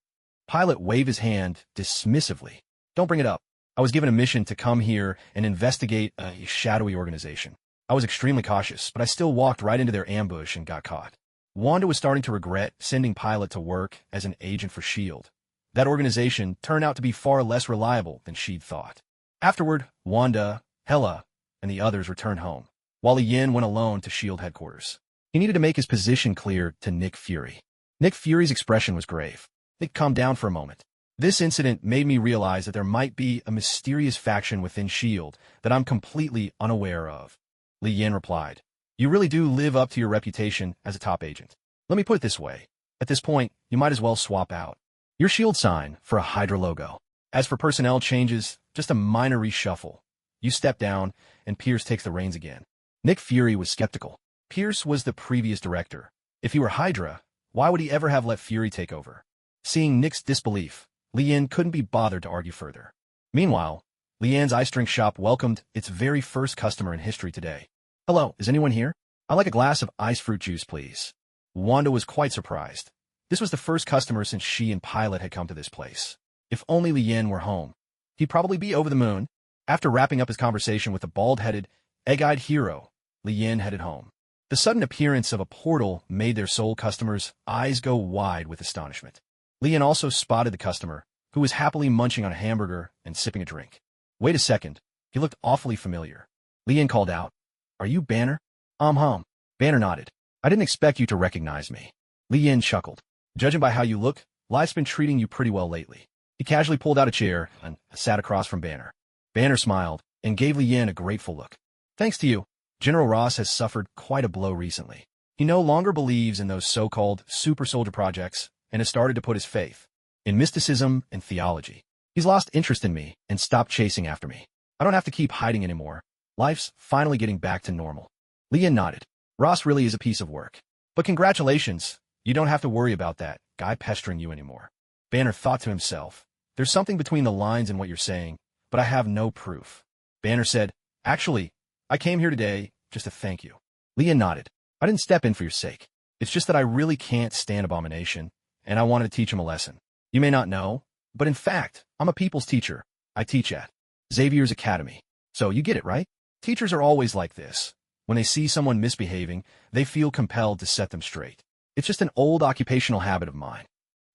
Pilot waved his hand dismissively. "Don't bring it up. I was given a mission to come here and investigate a shadowy organization. I was extremely cautious, but I still walked right into their ambush and got caught." Wanda was starting to regret sending Pilot to work as an agent for S.H.I.E.L.D. That organization turned out to be far less reliable than she'd thought. Afterward, Wanda, Hela, and the others returned home, while Li Yin went alone to S.H.I.E.L.D. headquarters. He needed to make his position clear to Nick Fury. Nick Fury's expression was grave. Nick calmed down for a moment. "This incident made me realize that there might be a mysterious faction within S.H.I.E.L.D. that I'm completely unaware of." Li Yin replied, "You really do live up to your reputation as a top agent. Let me put it this way. At this point, you might as well swap out your S.H.I.E.L.D. sign for a Hydra logo. As for personnel changes, just a minor reshuffle. You step down, and Pierce takes the reins again." Nick Fury was skeptical. Pierce was the previous director. If he were Hydra, why would he ever have let Fury take over? Seeing Nick's disbelief, Li Yin couldn't be bothered to argue further. Meanwhile, Li Yin's ice drink shop welcomed its very first customer in history today. "Hello, is anyone here? I'd like a glass of ice fruit juice, please." Wanda was quite surprised. This was the first customer since she and Pilot had come to this place. If only Li Yin were home, he'd probably be over the moon. After wrapping up his conversation with the bald-headed, egg-eyed hero, Li Yin headed home. The sudden appearance of a portal made their sole customer's eyes go wide with astonishment. Li Yin also spotted the customer, who was happily munching on a hamburger and sipping a drink. Wait a second, he looked awfully familiar. Li Yin called out, "Are you Banner?" Banner nodded. "I didn't expect you to recognize me." Li Yin chuckled. "Judging by how you look, life's been treating you pretty well lately." He casually pulled out a chair and sat across from Banner. Banner smiled and gave Li Yin a grateful look. "Thanks to you, General Ross has suffered quite a blow recently. He no longer believes in those so-called super soldier projects and has started to put his faith in mysticism and theology. He's lost interest in me and stopped chasing after me. I don't have to keep hiding anymore. Life's finally getting back to normal." Li Yin nodded. "Ross really is a piece of work. But congratulations, you don't have to worry about that guy pestering you anymore." Banner thought to himself, "There's something between the lines in what you're saying, but I have no proof." Banner said, "Actually, I came here today just to thank you." Lien nodded. "I didn't step in for your sake. It's just that I really can't stand Abomination, and I wanted to teach him a lesson. You may not know, but in fact, I'm a people's teacher. I teach at Xavier's Academy. So you get it, right? Teachers are always like this. When they see someone misbehaving, they feel compelled to set them straight. It's just an old occupational habit of mine."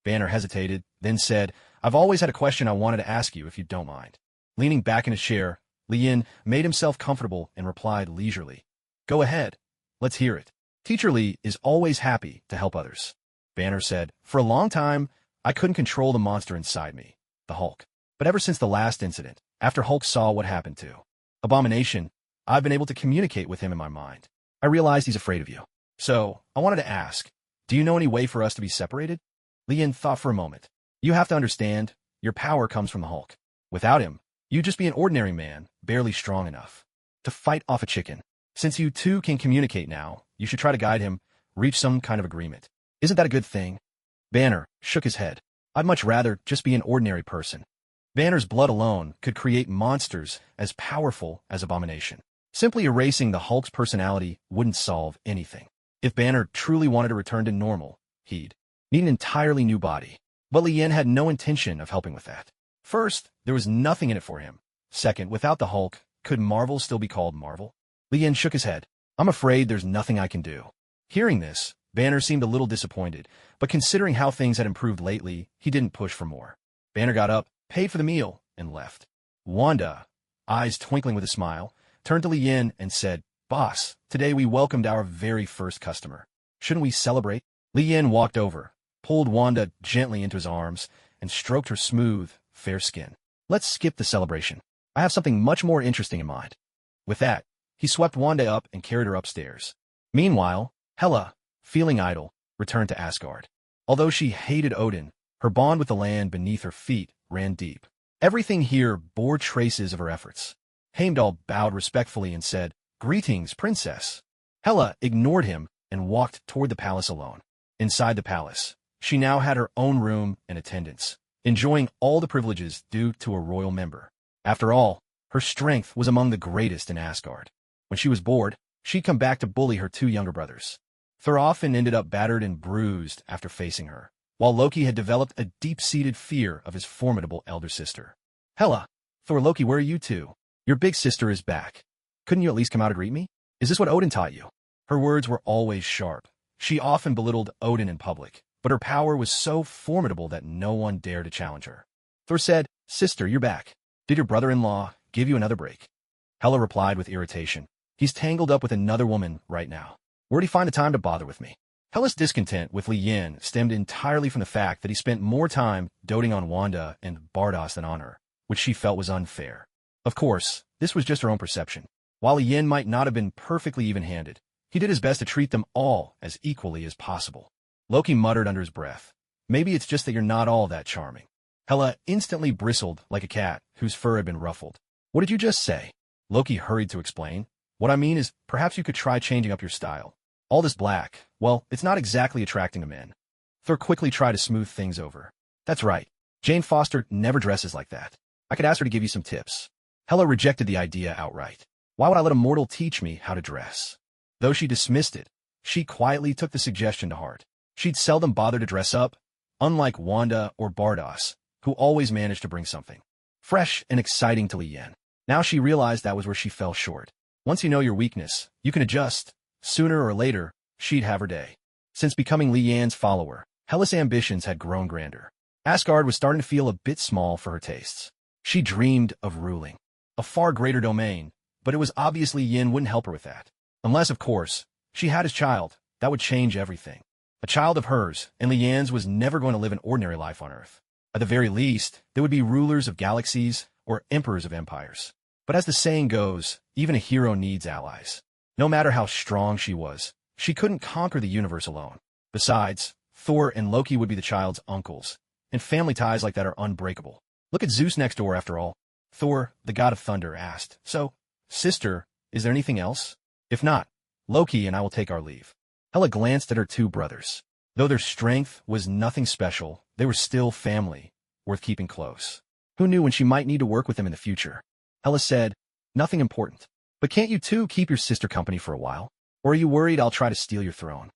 Banner hesitated, then said, "I've always had a question I wanted to ask you if you don't mind." Leaning back in his chair, Lien made himself comfortable and replied leisurely, "Go ahead. Let's hear it." Teacher Lee is always happy to help others. Banner said, "For a long time, I couldn't control the monster inside me, the Hulk. But ever since the last incident, after Hulk saw what happened to Abomination, I've been able to communicate with him in my mind. I realized he's afraid of you. So, I wanted to ask, do you know any way for us to be separated?" Lien thought for a moment. "You have to understand, your power comes from the Hulk. Without him, you'd just be an ordinary man, barely strong enough to fight off a chicken. Since you two can communicate now, you should try to guide him, reach some kind of agreement. Isn't that a good thing?" Banner shook his head. "I'd much rather just be an ordinary person." Banner's blood alone could create monsters as powerful as Abomination. Simply erasing the Hulk's personality wouldn't solve anything. If Banner truly wanted to return to normal, he'd need an entirely new body. But Lien had no intention of helping with that. First, there was nothing in it for him. Second, without the Hulk, could Marvel still be called Marvel? Lien shook his head. "I'm afraid there's nothing I can do." Hearing this, Banner seemed a little disappointed, but considering how things had improved lately, he didn't push for more. Banner got up, paid for the meal, and left. Wanda, eyes twinkling with a smile, turned to Lien and said, "Boss, today we welcomed our very first customer. Shouldn't we celebrate?" Lien walked over, pulled Wanda gently into his arms, and stroked her smooth, fair skin. "Let's skip the celebration. I have something much more interesting in mind." With that, he swept Wanda up and carried her upstairs. Meanwhile, Hela, feeling idle, returned to Asgard. Although she hated Odin, her bond with the land beneath her feet ran deep. Everything here bore traces of her efforts. Heimdall bowed respectfully and said, "Greetings, princess." Hela ignored him and walked toward the palace alone. Inside the palace, she now had her own room and attendants, enjoying all the privileges due to a royal member. After all, her strength was among the greatest in Asgard. When she was bored, she'd come back to bully her two younger brothers. Thor often ended up battered and bruised after facing her, while Loki had developed a deep-seated fear of his formidable elder sister. "Hela, Thor, Loki, where are you two? Your big sister is back. Couldn't you at least come out to greet me? Is this what Odin taught you?" Her words were always sharp. She often belittled Odin in public, but her power was so formidable that no one dared to challenge her. Thor said, "Sister, you're back. Did your brother-in-law give you another break?" Hela replied with irritation, "He's tangled up with another woman right now. Where'd he find the time to bother with me?" Hela's discontent with Lien stemmed entirely from the fact that he spent more time doting on Wanda and Bardos than on her, which she felt was unfair. Of course, this was just her own perception. While Lien might not have been perfectly even-handed, he did his best to treat them all as equally as possible. Loki muttered under his breath, "Maybe it's just that you're not all that charming." Hela instantly bristled like a cat whose fur had been ruffled. "What did you just say?" Loki hurried to explain. "What I mean is, perhaps you could try changing up your style. All this black, well, it's not exactly attracting to men." Thor quickly tried to smooth things over. "That's right. Jane Foster never dresses like that. I could ask her to give you some tips." Hela rejected the idea outright. Why would I let a mortal teach me how to dress? Though she dismissed it, she quietly took the suggestion to heart. She'd seldom bother to dress up, unlike Wanda or Bardos, who always managed to bring something fresh and exciting to Lien. Now she realized that was where she fell short. Once you know your weakness, you can adjust. Sooner or later, she'd have her day. Since becoming Lian's follower, Hela's ambitions had grown grander. Asgard was starting to feel a bit small for her tastes. She dreamed of ruling a far greater domain, but it was obvious Lien wouldn't help her with that. Unless, of course, she had his child. That would change everything. A child of hers, and Lian's was never going to live an ordinary life on Earth. At the very least, they would be rulers of galaxies or emperors of empires. But as the saying goes, even a hero needs allies. No matter how strong she was, she couldn't conquer the universe alone. Besides, Thor and Loki would be the child's uncles, and family ties like that are unbreakable. Look at Zeus next door, after all. Thor, the god of thunder, asked, "So, sister, is there anything else? If not, Loki and I will take our leave." Hela glanced at her two brothers. Though their strength was nothing special, they were still family, worth keeping close. Who knew when she might need to work with them in the future? Hela said, Nothing important. But can't you two keep your sister company for a while? Or are you worried I'll try to steal your throne?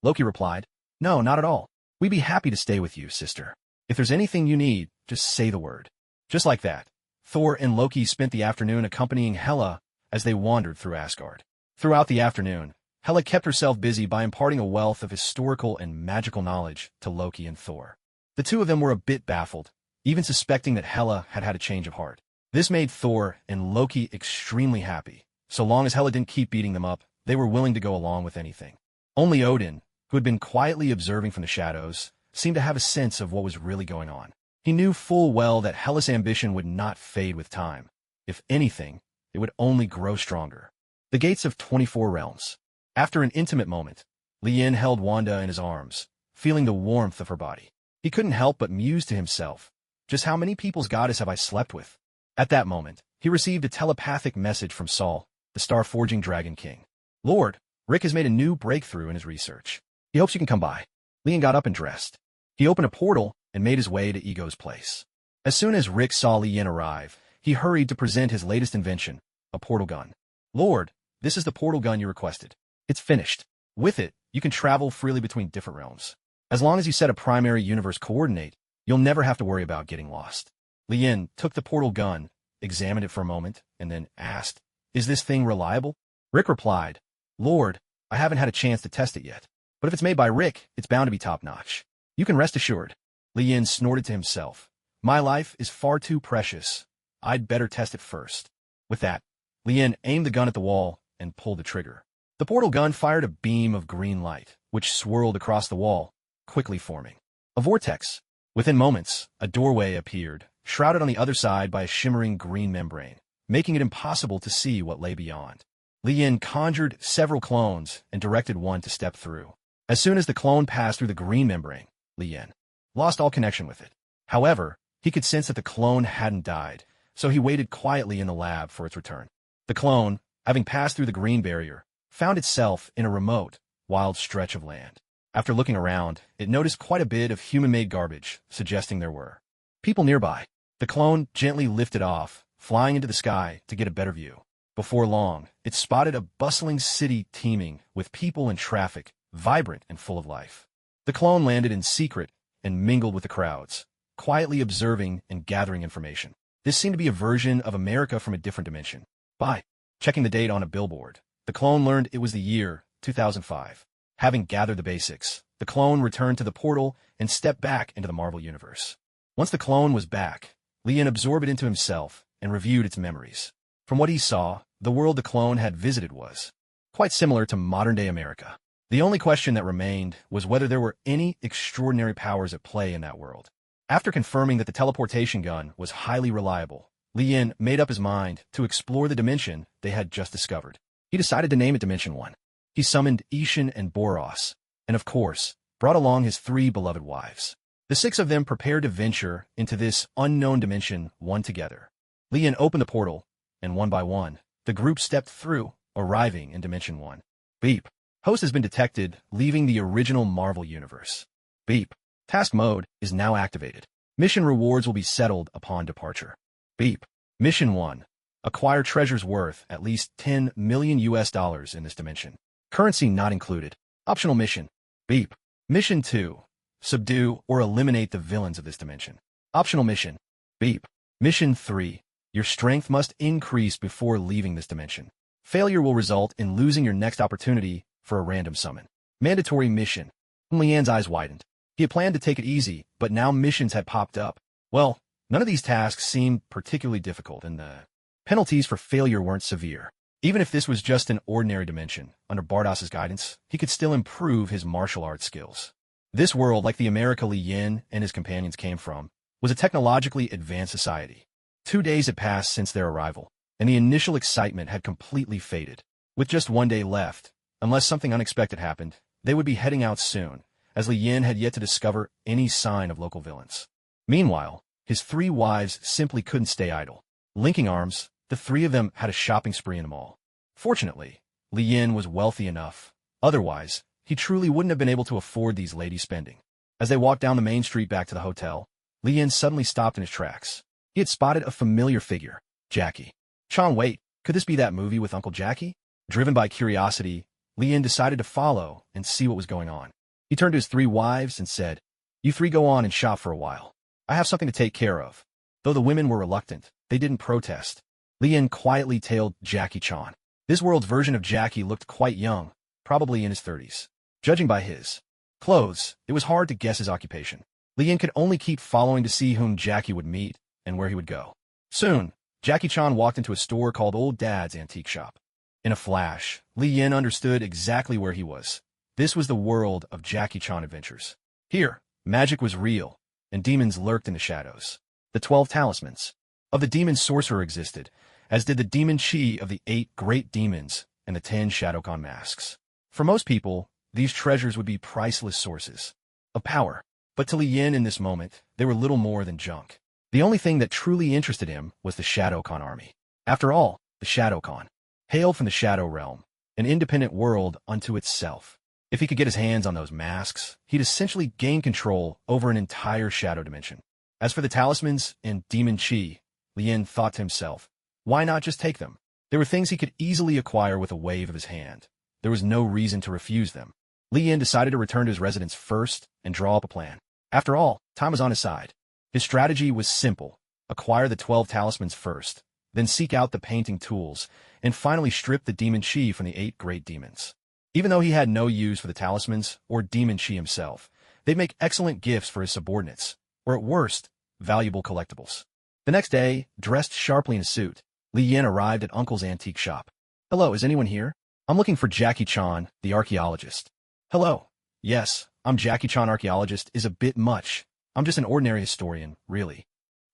Loki replied, No, not at all. We'd be happy to stay with you, sister. If there's anything you need, just say the word. Just like that, Thor and Loki spent the afternoon accompanying Hela as they wandered through Asgard. Throughout the afternoon, Hela kept herself busy by imparting a wealth of historical and magical knowledge to Loki and Thor. The two of them were a bit baffled, even suspecting that Hela had had a change of heart. This made Thor and Loki extremely happy. So long as Hela didn't keep beating them up, they were willing to go along with anything. Only Odin, who had been quietly observing from the shadows, seemed to have a sense of what was really going on. He knew full well that Hela's ambition would not fade with time. If anything, it would only grow stronger. The gates of 24 realms. After an intimate moment, Lien held Wanda in his arms, feeling the warmth of her body. He couldn't help but muse to himself, just how many people's goddess have I slept with? At that moment, he received a telepathic message from Saul, the star-forging Dragon King. Lord, Rick has made a new breakthrough in his research. He hopes you can come by. Lien got up and dressed. He opened a portal and made his way to Ego's place. As soon as Rick saw Lien arrive, he hurried to present his latest invention, a portal gun. Lord, this is the portal gun you requested. It's finished. With it, you can travel freely between different realms. As long as you set a primary universe coordinate, you'll never have to worry about getting lost. Lien took the portal gun, examined it for a moment, and then asked, Is this thing reliable? Rick replied, Lord, I haven't had a chance to test it yet, but if it's made by Rick, it's bound to be top-notch. You can rest assured. Lien snorted to himself. My life is far too precious. I'd better test it first. With that, Lien aimed the gun at the wall and pulled the trigger. The portal gun fired a beam of green light, which swirled across the wall, quickly forming a vortex. Within moments, a doorway appeared, shrouded on the other side by a shimmering green membrane, making it impossible to see what lay beyond. Lien conjured several clones and directed one to step through. As soon as the clone passed through the green membrane, Lien lost all connection with it. However, he could sense that the clone hadn't died, so he waited quietly in the lab for its return. The clone, having passed through the green barrier, found itself in a remote, wild stretch of land. After looking around, it noticed quite a bit of human-made garbage, suggesting there were people nearby. The clone gently lifted off, flying into the sky to get a better view. Before long, it spotted a bustling city teeming with people and traffic, vibrant and full of life. The clone landed in secret and mingled with the crowds, quietly observing and gathering information. This seemed to be a version of America from a different dimension. By checking the date on a billboard, the clone learned it was the year 2005. Having gathered the basics, the clone returned to the portal and stepped back into the Marvel Universe. Once the clone was back, Lien absorbed it into himself and reviewed its memories. From what he saw, the world the clone had visited was quite similar to modern-day America. The only question that remained was whether there were any extraordinary powers at play in that world. After confirming that the teleportation gun was highly reliable, Lien made up his mind to explore the dimension they had just discovered. He decided to name it Dimension 1. He summoned Ishin and Boros, and of course, brought along his 3 beloved wives. The 6 of them prepared to venture into this unknown Dimension 1 together. Lien opened the portal, and one by one, the group stepped through, arriving in Dimension 1. Beep. Host has been detected, leaving the original Marvel Universe. Beep. Task mode is now activated. Mission rewards will be settled upon departure. Beep. Mission 1. Acquire treasures worth at least $10 million in this dimension. Currency not included. Optional mission. Beep. Mission 2. Subdue or eliminate the villains of this dimension. Optional mission. Beep. Mission 3. Your strength must increase before leaving this dimension. Failure will result in losing your next opportunity for a random summon. Mandatory mission. Lian's eyes widened. He had planned to take it easy, but now missions had popped up. Well, none of these tasks seemed particularly difficult, and the penalties for failure weren't severe. Even if this was just an ordinary dimension, under Bardos's guidance, he could still improve his martial arts skills. This world, like the America Lien and his companions came from, was a technologically advanced society. 2 days had passed since their arrival, and the initial excitement had completely faded. With just 1 day left, unless something unexpected happened, they would be heading out soon, as Lien had yet to discover any sign of local villains. Meanwhile, his 3 wives simply couldn't stay idle. Linking arms, the 3 of them had a shopping spree in the mall. Fortunately, Lien was wealthy enough. Otherwise, he truly wouldn't have been able to afford these ladies' spending. As they walked down the main street back to the hotel, Lien suddenly stopped in his tracks. He had spotted a familiar figure, Jackie Chan. Wait, Could this be that movie with Uncle Jackie? Driven by curiosity, Lian decided to follow and see what was going on. He turned to his 3 wives and said, "You 3 go on and shop for a while. I have something to take care of." Though the women were reluctant, they didn't protest. Lian quietly tailed Jackie-chan. This world's version of Jackie looked quite young, probably in his 30s. Judging by his clothes, it was hard to guess his occupation. Lian could only keep following to see whom Jackie would meet and where he would go. Soon, Jackie-chan walked into a store called Old Dad's Antique Shop. In a flash, Lian understood exactly where he was. This was the world of Jackie-chan adventures. Here, magic was real, and demons lurked in the shadows. The 12 talismans of the demon sorcerer existed, as did the demon chi of the 8 great demons and the 10 Shadowcon masks. For most people, these treasures would be priceless sources of power. But to Lian in this moment, they were little more than junk. The only thing that truly interested him was the Shadowcon army. After all, the Shadowcon hailed from the Shadow Realm, an independent world unto itself. If he could get his hands on those masks, he'd essentially gain control over an entire shadow dimension. As for the talismans and demon chi, Lian thought to himself, why not just take them? There were things he could easily acquire with a wave of his hand. There was no reason to refuse them. Lian decided to return to his residence first and draw up a plan. After all, time was on his side. His strategy was simple: acquire the 12 talismans first, then seek out the painting tools, and finally strip the demon chi from the 8 great demons. Even though he had no use for the talismans or demon chi himself, they'd make excellent gifts for his subordinates, or at worst, valuable collectibles. The next day, dressed sharply in a suit, Lian arrived at Uncle's antique shop. "Hello, is anyone here? I'm looking for Jackie-chan, the archaeologist." "Hello. Yes, I'm Jackie-chan archaeologist is a bit much. I'm just an ordinary historian, really."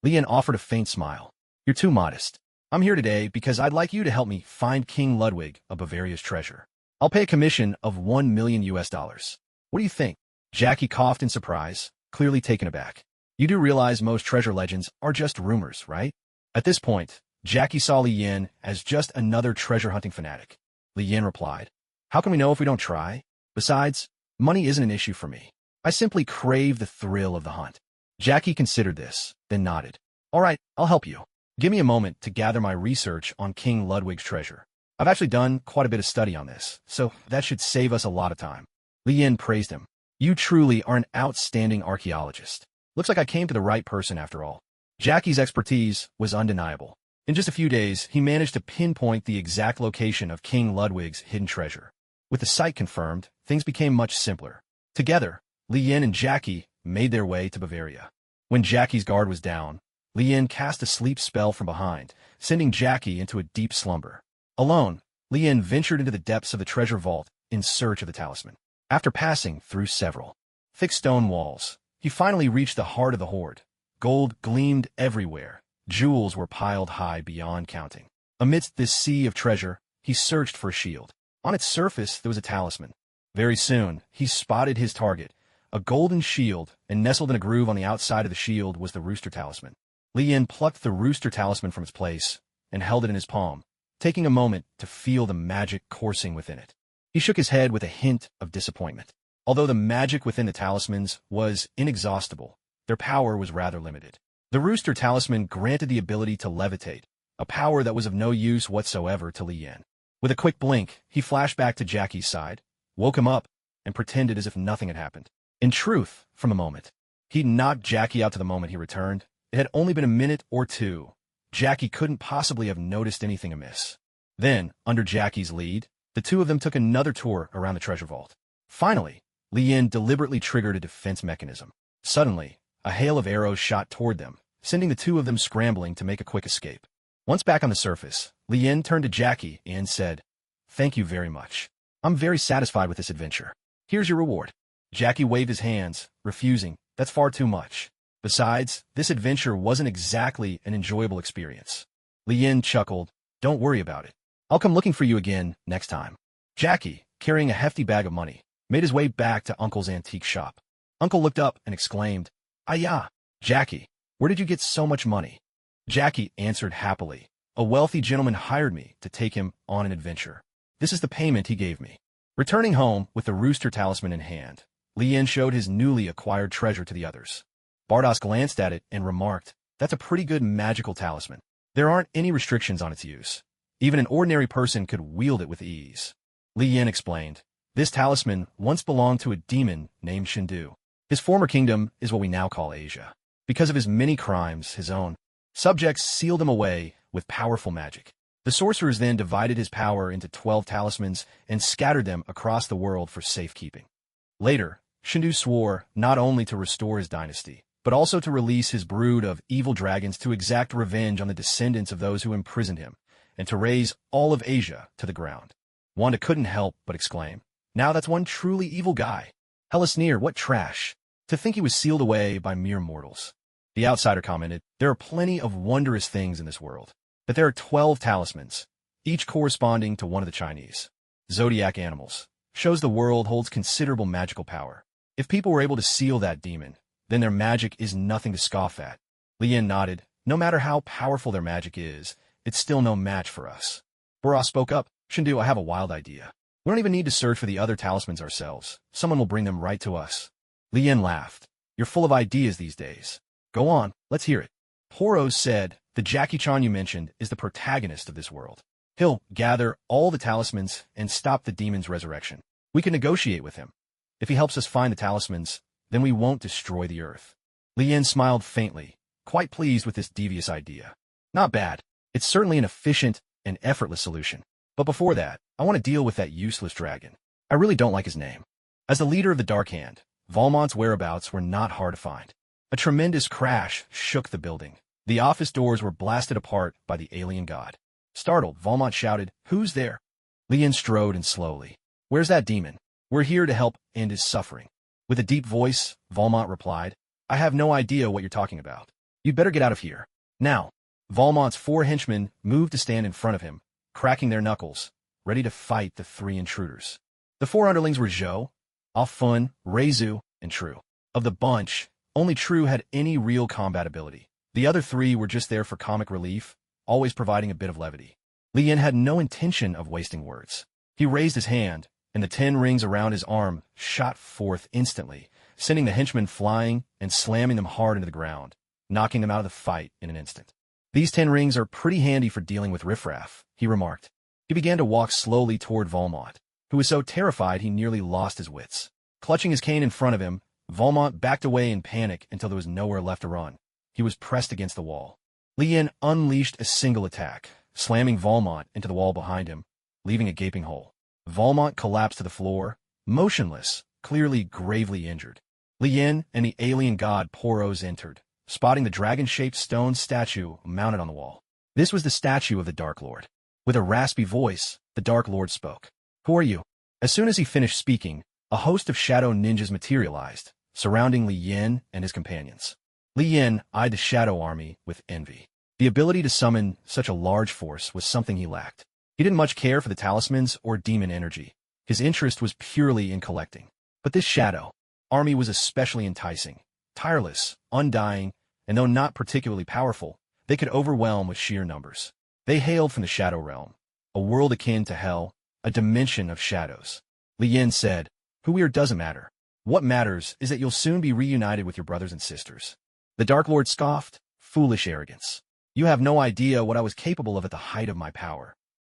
Lian offered a faint smile. "You're too modest. I'm here today because I'd like you to help me find King Ludwig of Bavaria's treasure. I'll pay a commission of $1 million. What do you think?" Jackie coughed in surprise, clearly taken aback. "You do realize most treasure legends are just rumors, right?" At this point, Jackie saw Lian as just another treasure-hunting fanatic. Lian replied, "How can we know if we don't try? Besides, money isn't an issue for me. I simply crave the thrill of the hunt." Jackie considered this, then nodded. "All right, I'll help you. Give me a moment to gather my research on King Ludwig's treasure. I've actually done quite a bit of study on this, so that should save us a lot of time." Lian praised him. "You truly are an outstanding archaeologist. Looks like I came to the right person after all." Jackie's expertise was undeniable. In just a few days, he managed to pinpoint the exact location of King Ludwig's hidden treasure. With the site confirmed, things became much simpler. Together, Lian and Jackie made their way to Bavaria. When Jackie's guard was down, Lian cast a sleep spell from behind, sending Jackie into a deep slumber. Alone, Lian ventured into the depths of the treasure vault in search of the talisman. After passing through several thick stone walls, he finally reached the heart of the hoard. Gold gleamed everywhere. Jewels were piled high beyond counting. Amidst this sea of treasure, he searched for a shield. On its surface, there was a talisman. Very soon, he spotted his target, a golden shield, and nestled in a groove on the outside of the shield was the rooster talisman. Lian plucked the rooster talisman from its place and held it in his palm, taking a moment to feel the magic coursing within it. He shook his head with a hint of disappointment. Although the magic within the talismans was inexhaustible, their power was rather limited. The rooster talisman granted the ability to levitate, a power that was of no use whatsoever to Lian. With a quick blink, he flashed back to Jackie's side, woke him up, and pretended as if nothing had happened. In truth, from the moment he'd knocked Jackie out to the moment he returned, it had only been a minute or two. Jackie couldn't possibly have noticed anything amiss. Then, under Jackie's lead, the two of them took another tour around the treasure vault. Finally, Lian deliberately triggered a defense mechanism. Suddenly, a hail of arrows shot toward them, sending the two of them scrambling to make a quick escape. Once back on the surface, Lian turned to Jackie and said, "Thank you very much. I'm very satisfied with this adventure. Here's your reward." Jackie waved his hands, refusing. "That's far too much. Besides, this adventure wasn't exactly an enjoyable experience." Lian chuckled. "Don't worry about it. I'll come looking for you again next time." Jackie, carrying a hefty bag of money, made his way back to Uncle's antique shop. Uncle looked up and exclaimed, "Ayah, Jackie, where did you get so much money?" Jackie answered happily, "A wealthy gentleman hired me to take him on an adventure. This is the payment he gave me." Returning home with the rooster talisman in hand, Lian showed his newly acquired treasure to the others. Bardos glanced at it and remarked, "That's a pretty good magical talisman. There aren't any restrictions on its use. Even an ordinary person could wield it with ease. Li Yin explained. This talisman once belonged to a demon named Shindu. His former kingdom is what we now call Asia. Because of his many crimes, his own subjects sealed him away with powerful magic. The sorcerers then divided his power into 12 talismans and scattered them across the world for safekeeping. Later, Shindu swore not only to restore his dynasty, but also to release his brood of evil dragons to exact revenge on the descendants of those who imprisoned him, and to raze all of Asia to the ground. Wanda couldn't help but exclaim, "Now that's one truly evil guy. Hella sneer, what trash. To think he was sealed away by mere mortals." The outsider commented, "There are plenty of wondrous things in this world. That there are 12 talismans, each corresponding to one of the Chinese zodiac animals, shows the world holds considerable magical power. If people were able to seal that demon, then their magic is nothing to scoff at." Li Yin nodded. "No matter how powerful their magic is, it's still no match for us." Boros spoke up. "Shindu, I have a wild idea. We don't even need to search for the other talismans ourselves. Someone will bring them right to us." Li Yin laughed. "You're full of ideas these days. Go on, let's hear it." Boros said, "The Jackie Chan you mentioned is the protagonist of this world. He'll gather all the talismans and stop the demon's resurrection. We can negotiate with him. If he helps us find the talismans, then we won't destroy the earth." Li Yin smiled faintly, quite pleased with this devious idea. "Not bad. It's certainly an efficient and effortless solution. But before that, I want to deal with that useless dragon. I really don't like his name." As the leader of the Dark Hand, Valmont's whereabouts were not hard to find. A tremendous crash shook the building. The office doors were blasted apart by the alien god. Startled, Valmont shouted, "Who's there?" Li Yin strode in slowly. "Where's that demon? We're here to help end his suffering." With a deep voice, Valmont replied, "I have no idea what you're talking about. You'd better get out of here. Now." Valmont's 4 henchmen moved to stand in front of him, cracking their knuckles, ready to fight the 3 intruders. The 4 underlings were Zhou, Ah-Fun, Reizu, and True. Of the bunch, only True had any real combat ability. The other 3 were just there for comic relief, always providing a bit of levity. Li Yin had no intention of wasting words. He raised his hand, and the 10 rings around his arm shot forth instantly, sending the henchmen flying and slamming them hard into the ground, knocking them out of the fight in an instant. "These 10 rings are pretty handy for dealing with riffraff," he remarked. He began to walk slowly toward Valmont, who was so terrified he nearly lost his wits. Clutching his cane in front of him, Valmont backed away in panic until there was nowhere left to run. He was pressed against the wall. Li Yin unleashed a single attack, slamming Valmont into the wall behind him, leaving a gaping hole. Valmont collapsed to the floor, motionless, clearly gravely injured. Li Yin and the alien god Boros entered, spotting the dragon-shaped stone statue mounted on the wall. This was the statue of the Dark Lord. With a raspy voice, the Dark Lord spoke. "Who are you?" As soon as he finished speaking, a host of shadow ninjas materialized, surrounding Li Yin and his companions. Li Yin eyed the shadow army with envy. The ability to summon such a large force was something he lacked. He didn't much care for the talismans or demon energy. His interest was purely in collecting. But this shadow army was especially enticing, tireless, undying, and though not particularly powerful, they could overwhelm with sheer numbers. They hailed from the Shadow Realm, a world akin to hell, a dimension of shadows. Li Yin said, "Who we are doesn't matter. What matters is that you'll soon be reunited with your brothers and sisters." The Dark Lord scoffed, "Foolish arrogance. You have no idea what I was capable of at the height of my power."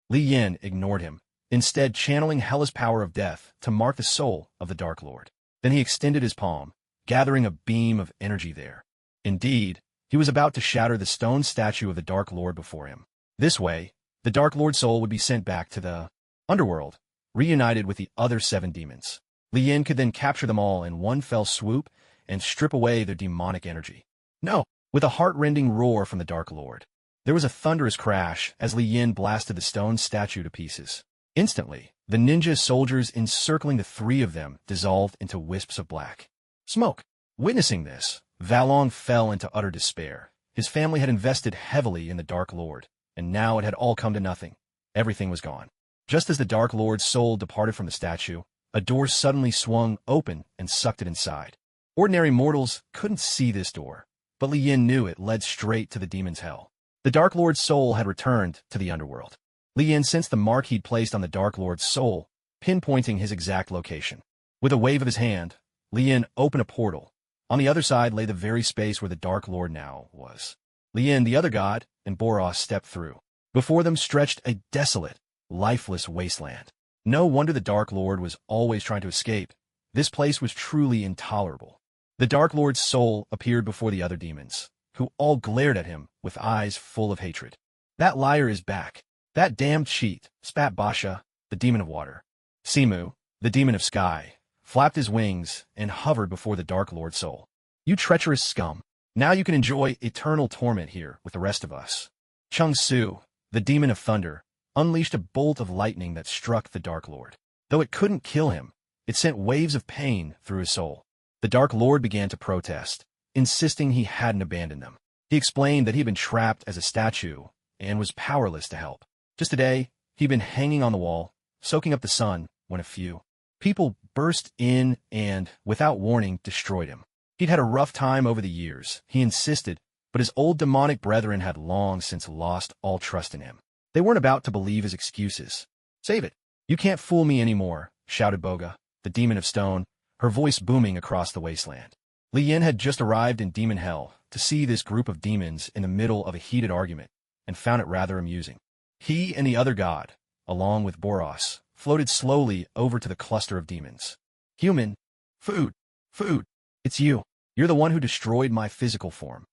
Li Yin ignored him, instead channeling Hela's power of death to mark the soul of the Dark Lord. Then he extended his palm, gathering a beam of energy there. Indeed, he was about to shatter the stone statue of the Dark Lord before him. This way, the Dark Lord's soul would be sent back to the underworld, reunited with the other 7 demons. Li Yin could then capture them all in one fell swoop and strip away their demonic energy. "No!" With a heart-rending roar from the Dark Lord, there was a thunderous crash as Li Yin blasted the stone statue to pieces. Instantly, the ninja soldiers encircling the 3 of them dissolved into wisps of black smoke. Witnessing this, Valong fell into utter despair. His family had invested heavily in the Dark Lord, and now it had all come to nothing. Everything was gone. Just as the Dark Lord's soul departed from the statue, a door suddenly swung open and sucked it inside. Ordinary mortals couldn't see this door, but Li Yin knew it led straight to the demon's hell. The Dark Lord's soul had returned to the underworld. Li Yin sensed the mark he'd placed on the Dark Lord's soul, pinpointing his exact location. With a wave of his hand, Li Yin opened a portal. On the other side lay the very space where the Dark Lord now was. Li Yin, the other god, and Boros stepped through. Before them stretched a desolate, lifeless wasteland. No wonder the Dark Lord was always trying to escape. This place was truly intolerable. The Dark Lord's soul appeared before the other demons, who all glared at him with eyes full of hatred. "That liar is back. That damned cheat," spat Basha, the demon of water. Simu, the demon of sky, flapped his wings and hovered before the Dark Lord's soul. "You treacherous scum. Now you can enjoy eternal torment here with the rest of us." Cheng-Su, the demon of thunder, unleashed a bolt of lightning that struck the Dark Lord. Though it couldn't kill him, it sent waves of pain through his soul. The Dark Lord began to protest, insisting he hadn't abandoned them. He explained that he'd been trapped as a statue and was powerless to help. Just today, he'd been hanging on the wall, soaking up the sun, when a few people burst in and, without warning, destroyed him. He'd had a rough time over the years, he insisted, but his old demonic brethren had long since lost all trust in him. They weren't about to believe his excuses. "Save it. You can't fool me anymore," shouted Boga, the demon of stone, her voice booming across the wasteland. Li Yin had just arrived in Demon Hell to see this group of demons in the middle of a heated argument, and found it rather amusing. He and the other god, along with Boros, floated slowly over to the cluster of demons. "Human, food, food. It's you. You're the one who destroyed my physical form."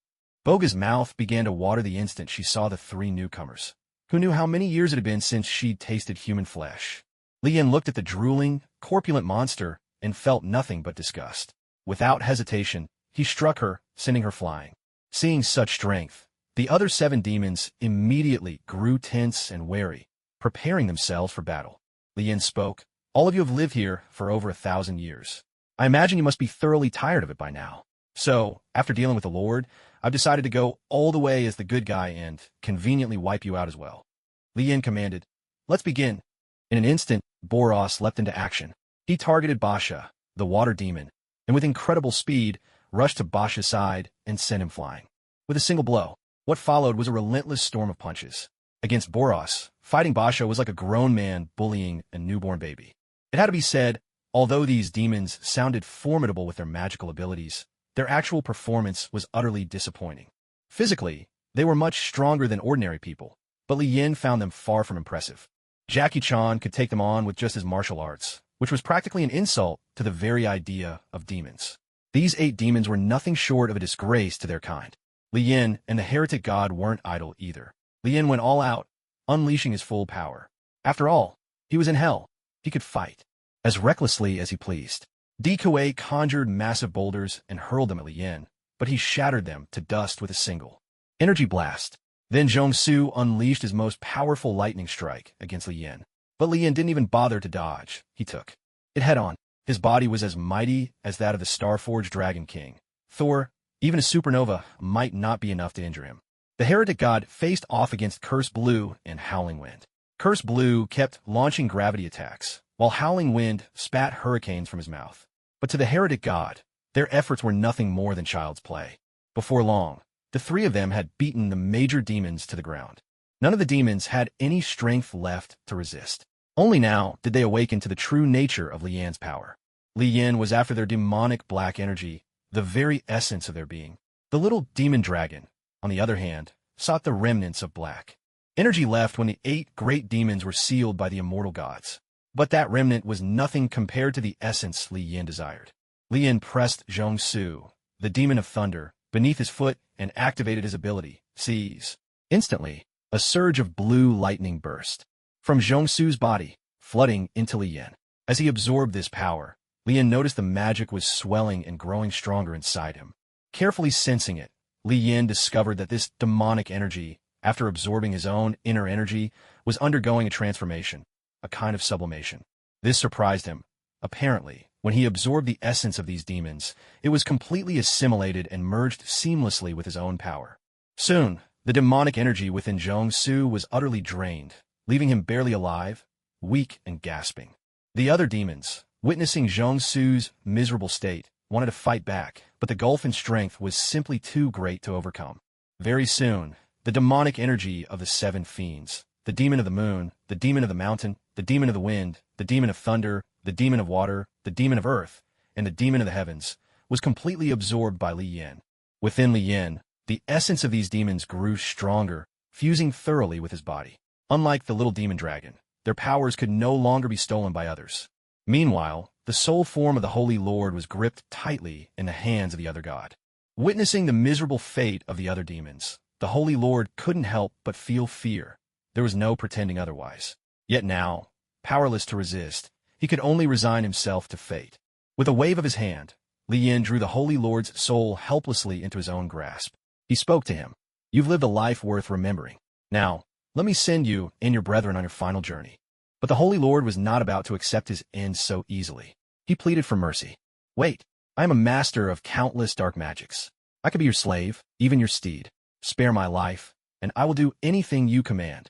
Boga's mouth began to water the instant she saw the three newcomers. Who knew how many years it had been since she'd tasted human flesh? Li Yin looked at the drooling, corpulent monster and felt nothing but disgust. Without hesitation, he struck her, sending her flying. Seeing such strength, the other 7 demons immediately grew tense and wary, preparing themselves for battle. Li Yin spoke. "All of you have lived here for over 1,000 years. I imagine you must be thoroughly tired of it by now. So, after dealing with the Lord, I've decided to go all the way as the good guy and conveniently wipe you out as well." Li Yin commanded, "Let's begin." In an instant, Boros leapt into action. He targeted Basha, the water demon, and with incredible speed, rushed to Basha's side and sent him flying. With a single blow, what followed was a relentless storm of punches. Against Boros, fighting Basha was like a grown man bullying a newborn baby. It had to be said, although these demons sounded formidable with their magical abilities, their actual performance was utterly disappointing. Physically, they were much stronger than ordinary people, but Li Yin found them far from impressive. Jackie Chan could take them on with just his martial arts, which was practically an insult to the very idea of demons. These 8 demons were nothing short of a disgrace to their kind. Li Yin and the heretic god weren't idle either. Li Yin went all out, unleashing his full power. After all, he was in hell. He could fight as recklessly as he pleased. Dikuei conjured massive boulders and hurled them at Li Yin, but he shattered them to dust with a single energy blast. Then Zhong-Su unleashed his most powerful lightning strike against Li Yin. But Li Yin didn't even bother to dodge. He took it head-on. His body was as mighty as that of the Starforged Dragon King. Thor, even a supernova, might not be enough to injure him. The heretic god faced off against Curse Blue and Howling Wind. Curse Blue kept launching gravity attacks, while Howling Wind spat hurricanes from his mouth. But to the heretic god, their efforts were nothing more than child's play. Before long, the 3 of them had beaten the major demons to the ground. None of the demons had any strength left to resist. Only now did they awaken to the true nature of Li Yin's power. Li Yin was after their demonic black energy, the very essence of their being. The little demon dragon, on the other hand, sought the remnants of black energy left when the 8 great demons were sealed by the immortal gods. But that remnant was nothing compared to the essence Li Yin desired. Li Yin pressed Zhong-Su, the demon of thunder, beneath his foot and activated his ability, Seize. Instantly, a surge of blue lightning burst from Zhong-Su's body, flooding into Li Yin. As he absorbed this power, Li Yin noticed the magic was swelling and growing stronger inside him. Carefully sensing it, Li Yin discovered that this demonic energy, after absorbing his own inner energy, was undergoing a transformation, a kind of sublimation. This surprised him. Apparently, when he absorbed the essence of these demons, it was completely assimilated and merged seamlessly with his own power. Soon, the demonic energy within Zhong-Su was utterly drained, leaving him barely alive, weak and gasping. The other demons, witnessing Zhong-Su's miserable state, wanted to fight back, but the gulf in strength was simply too great to overcome. Very soon, the demonic energy of the 7 fiends, the demon of the moon, the demon of the mountain, the demon of the wind, the demon of thunder, the demon of water, the demon of earth, and the demon of the heavens, was completely absorbed by Li Yin. Within Li Yin, the essence of these demons grew stronger, fusing thoroughly with his body. Unlike the little demon dragon, their powers could no longer be stolen by others. Meanwhile, the soul form of the Holy Lord was gripped tightly in the hands of the other god. Witnessing the miserable fate of the other demons, the Holy Lord couldn't help but feel fear. There was no pretending otherwise. Yet now, powerless to resist, he could only resign himself to fate. With a wave of his hand, Li Yin drew the Holy Lord's soul helplessly into his own grasp. He spoke to him. "You've lived a life worth remembering. Now, let me send you and your brethren on your final journey." But the Holy Lord was not about to accept his end so easily. He pleaded for mercy. "Wait, I am a master of countless dark magics. I could be your slave, even your steed. Spare my life, and I will do anything you command."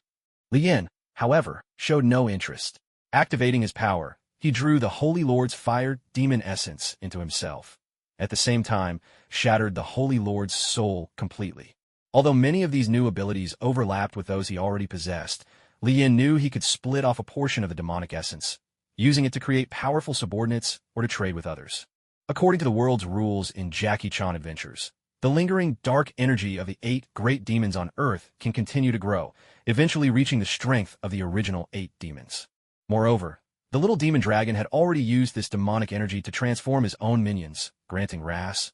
Li Yin, however, showed no interest. Activating his power, he drew the Holy Lord's fire demon essence into himself. At the same time, shattered the Holy Lord's soul completely. Although many of these new abilities overlapped with those he already possessed, Li Yin knew he could split off a portion of the demonic essence, using it to create powerful subordinates or to trade with others. According to the world's rules in Jackie Chan Adventures, the lingering dark energy of the 8 great demons on Earth can continue to grow, eventually reaching the strength of the original 8 demons. Moreover, the little demon dragon had already used this demonic energy to transform his own minions, granting wrath,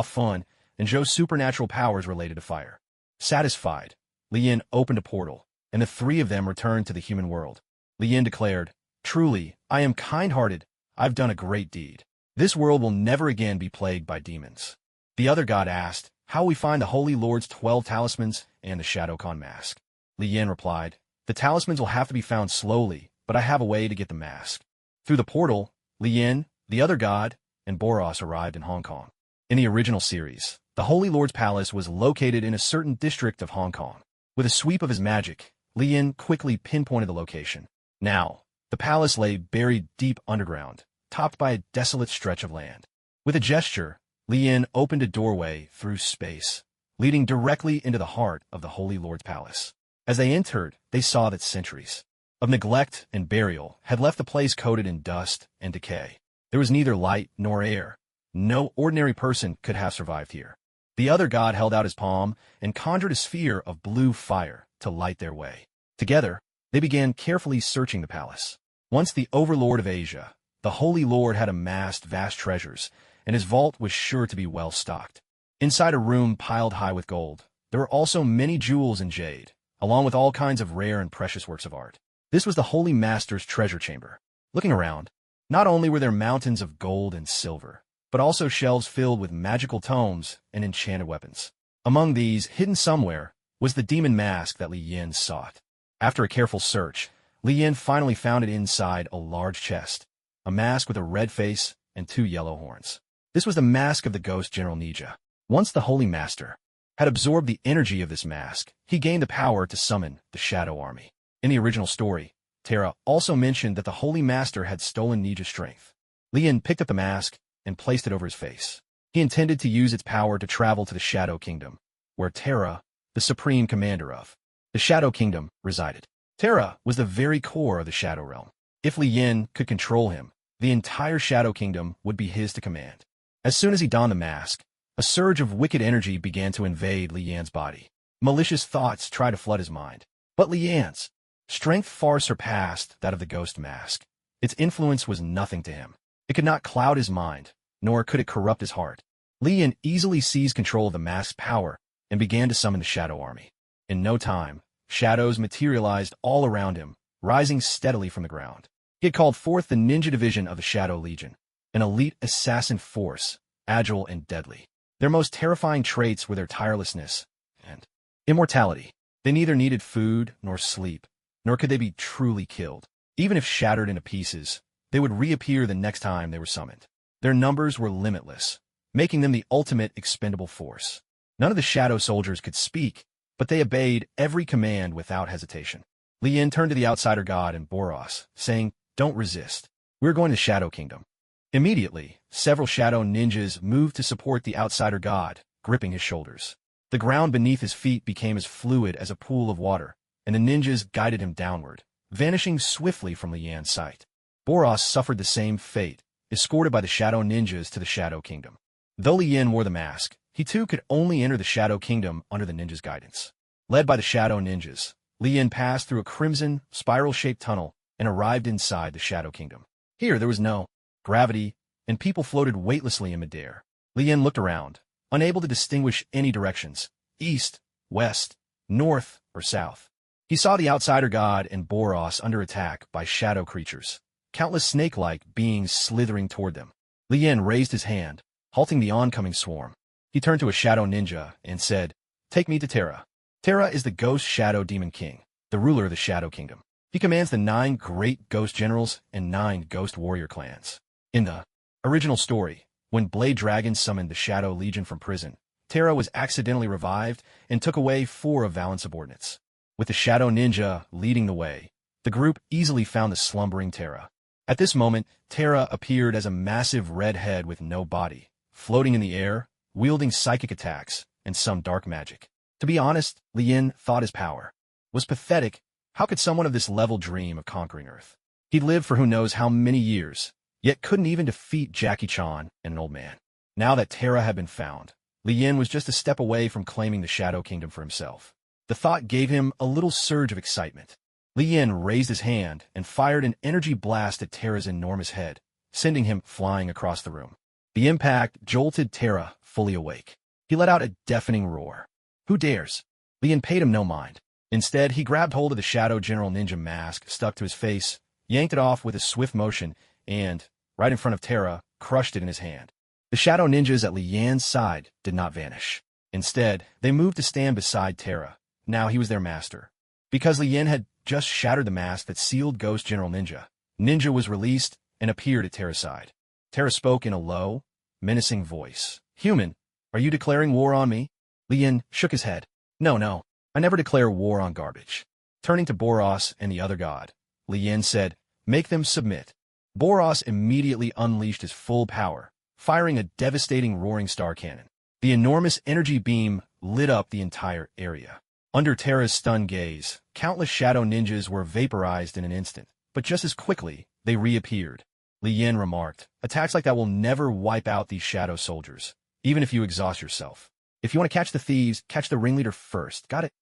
fun, and Zhou's supernatural powers related to fire. Satisfied, Li Yin opened a portal, and the 3 of them returned to the human world. Li Yin declared, "Truly, I am kind-hearted. I've done a great deed. This world will never again be plagued by demons." The other god asked, "How will we find the Holy Lord's 12 talismans and the Shadowkhan mask?" Li Yin replied, "The talismans will have to be found slowly, but I have a way to get the mask." Through the portal, Li Yin, the other god, and Boros arrived in Hong Kong. In the original series, the Holy Lord's palace was located in a certain district of Hong Kong. With a sweep of his magic, Li Yin quickly pinpointed the location. Now, the palace lay buried deep underground, topped by a desolate stretch of land. With a gesture, Li Yin opened a doorway through space, leading directly into the heart of the Holy Lord's palace. As they entered, they saw that centuries of neglect and burial had left the place coated in dust and decay. There was neither light nor air. No ordinary person could have survived here. The other god held out his palm and conjured a sphere of blue fire to light their way. Together, they began carefully searching the palace. Once the overlord of Asia, the Holy Lord had amassed vast treasures, and his vault was sure to be well stocked. Inside a room piled high with gold, there were also many jewels and jade, along with all kinds of rare and precious works of art. This was the Holy Master's treasure chamber. Looking around, not only were there mountains of gold and silver, but also shelves filled with magical tomes and enchanted weapons. Among these, hidden somewhere, was the demon mask that Li Yin sought. After a careful search, Li Yin finally found it inside a large chest, a mask with a red face and 2 yellow horns. This was the mask of the ghost General Zod. Once the Holy Master had absorbed the energy of this mask, he gained the power to summon the Shadow Army. In the original story, Terra also mentioned that the Holy Master had stolen Nija's strength. Li Yin picked up the mask and placed it over his face. He intended to use its power to travel to the Shadow Kingdom, where Terra, the supreme commander of the Shadow Kingdom, resided. Terra was the very core of the Shadow Realm. If Li Yin could control him, the entire Shadow Kingdom would be his to command. As soon as he donned the mask, a surge of wicked energy began to invade Li Yan's body. Malicious thoughts tried to flood his mind. But Li Yan's strength far surpassed that of the ghost mask. Its influence was nothing to him. It could not cloud his mind, nor could it corrupt his heart. Li Yin easily seized control of the mask's power and began to summon the Shadow Army. In no time, shadows materialized all around him, rising steadily from the ground. He had called forth the ninja division of the Shadow Legion, an elite assassin force, agile and deadly. Their most terrifying traits were their tirelessness and immortality. They neither needed food nor sleep, nor could they be truly killed. Even if shattered into pieces, they would reappear the next time they were summoned. Their numbers were limitless, making them the ultimate expendable force. None of the Shadow soldiers could speak, but they obeyed every command without hesitation. Li Yin turned to the outsider god and Boros, saying, "Don't resist. We're going to the Shadow Kingdom." Immediately, several shadow ninjas moved to support the outsider god, gripping his shoulders. The ground beneath his feet became as fluid as a pool of water, and the ninjas guided him downward, vanishing swiftly from Li Yan's sight. Boros suffered the same fate, escorted by the shadow ninjas to the Shadow Kingdom. Though Li Yin wore the mask, he too could only enter the Shadow Kingdom under the ninjas' guidance. Led by the Shadow Ninjas, Lien passed through a crimson, spiral-shaped tunnel and arrived inside the Shadow Kingdom. Here, there was no gravity, and people floated weightlessly in midair. Lien looked around, unable to distinguish any directions, east, west, north, or south. He saw the Outsider God and Boros under attack by shadow creatures, countless snake-like beings slithering toward them. Lien raised his hand, halting the oncoming swarm. He turned to a Shadow Ninja and said, "Take me to Terra." Terra is the Ghost Shadow Demon King, the ruler of the Shadow Kingdom. He commands the 9 great ghost generals and 9 ghost warrior clans. In the original story, when Blade Dragon summoned the Shadow Legion from prison, Terra was accidentally revived and took away 4 of Valen's subordinates. With the Shadow Ninja leading the way, the group easily found the slumbering Terra. At this moment, Terra appeared as a massive red head with no body, floating in the air, wielding psychic attacks and some dark magic. To be honest, Lien thought his power was pathetic. How could someone of this level dream of conquering Earth? He'd lived for who knows how many years, yet couldn't even defeat Jackie Chan and an old man. Now that Terra had been found, Lien was just a step away from claiming the Shadow Kingdom for himself. The thought gave him a little surge of excitement. Lien raised his hand and fired an energy blast at Terra's enormous head, sending him flying across the room. The impact jolted Terra fully awake. He let out a deafening roar. Who dares? Lien paid him no mind. Instead, he grabbed hold of the Shadow General Ninja mask stuck to his face, yanked it off with a swift motion, and, right in front of Terra, crushed it in his hand. The Shadow Ninjas at Lian's side did not vanish. Instead, they moved to stand beside Terra. Now he was their master. Because Lien had just shattered the mask that sealed Ghost General Ninja, Ninja was released and appeared at Terra's side. Terra spoke in a low, menacing voice. "Human, are you declaring war on me?" Lien shook his head. No, I never declare war on garbage." Turning to Boros and the other god, Lien said, "Make them submit." Boros immediately unleashed his full power, firing a devastating roaring star cannon. The enormous energy beam lit up the entire area. Under Terra's stunned gaze, countless Shadow Ninjas were vaporized in an instant, but just as quickly, they reappeared. Lien remarked, "Attacks like that will never wipe out these Shadow soldiers, even if you exhaust yourself. If you want to catch the thieves, catch the ringleader first, got it?"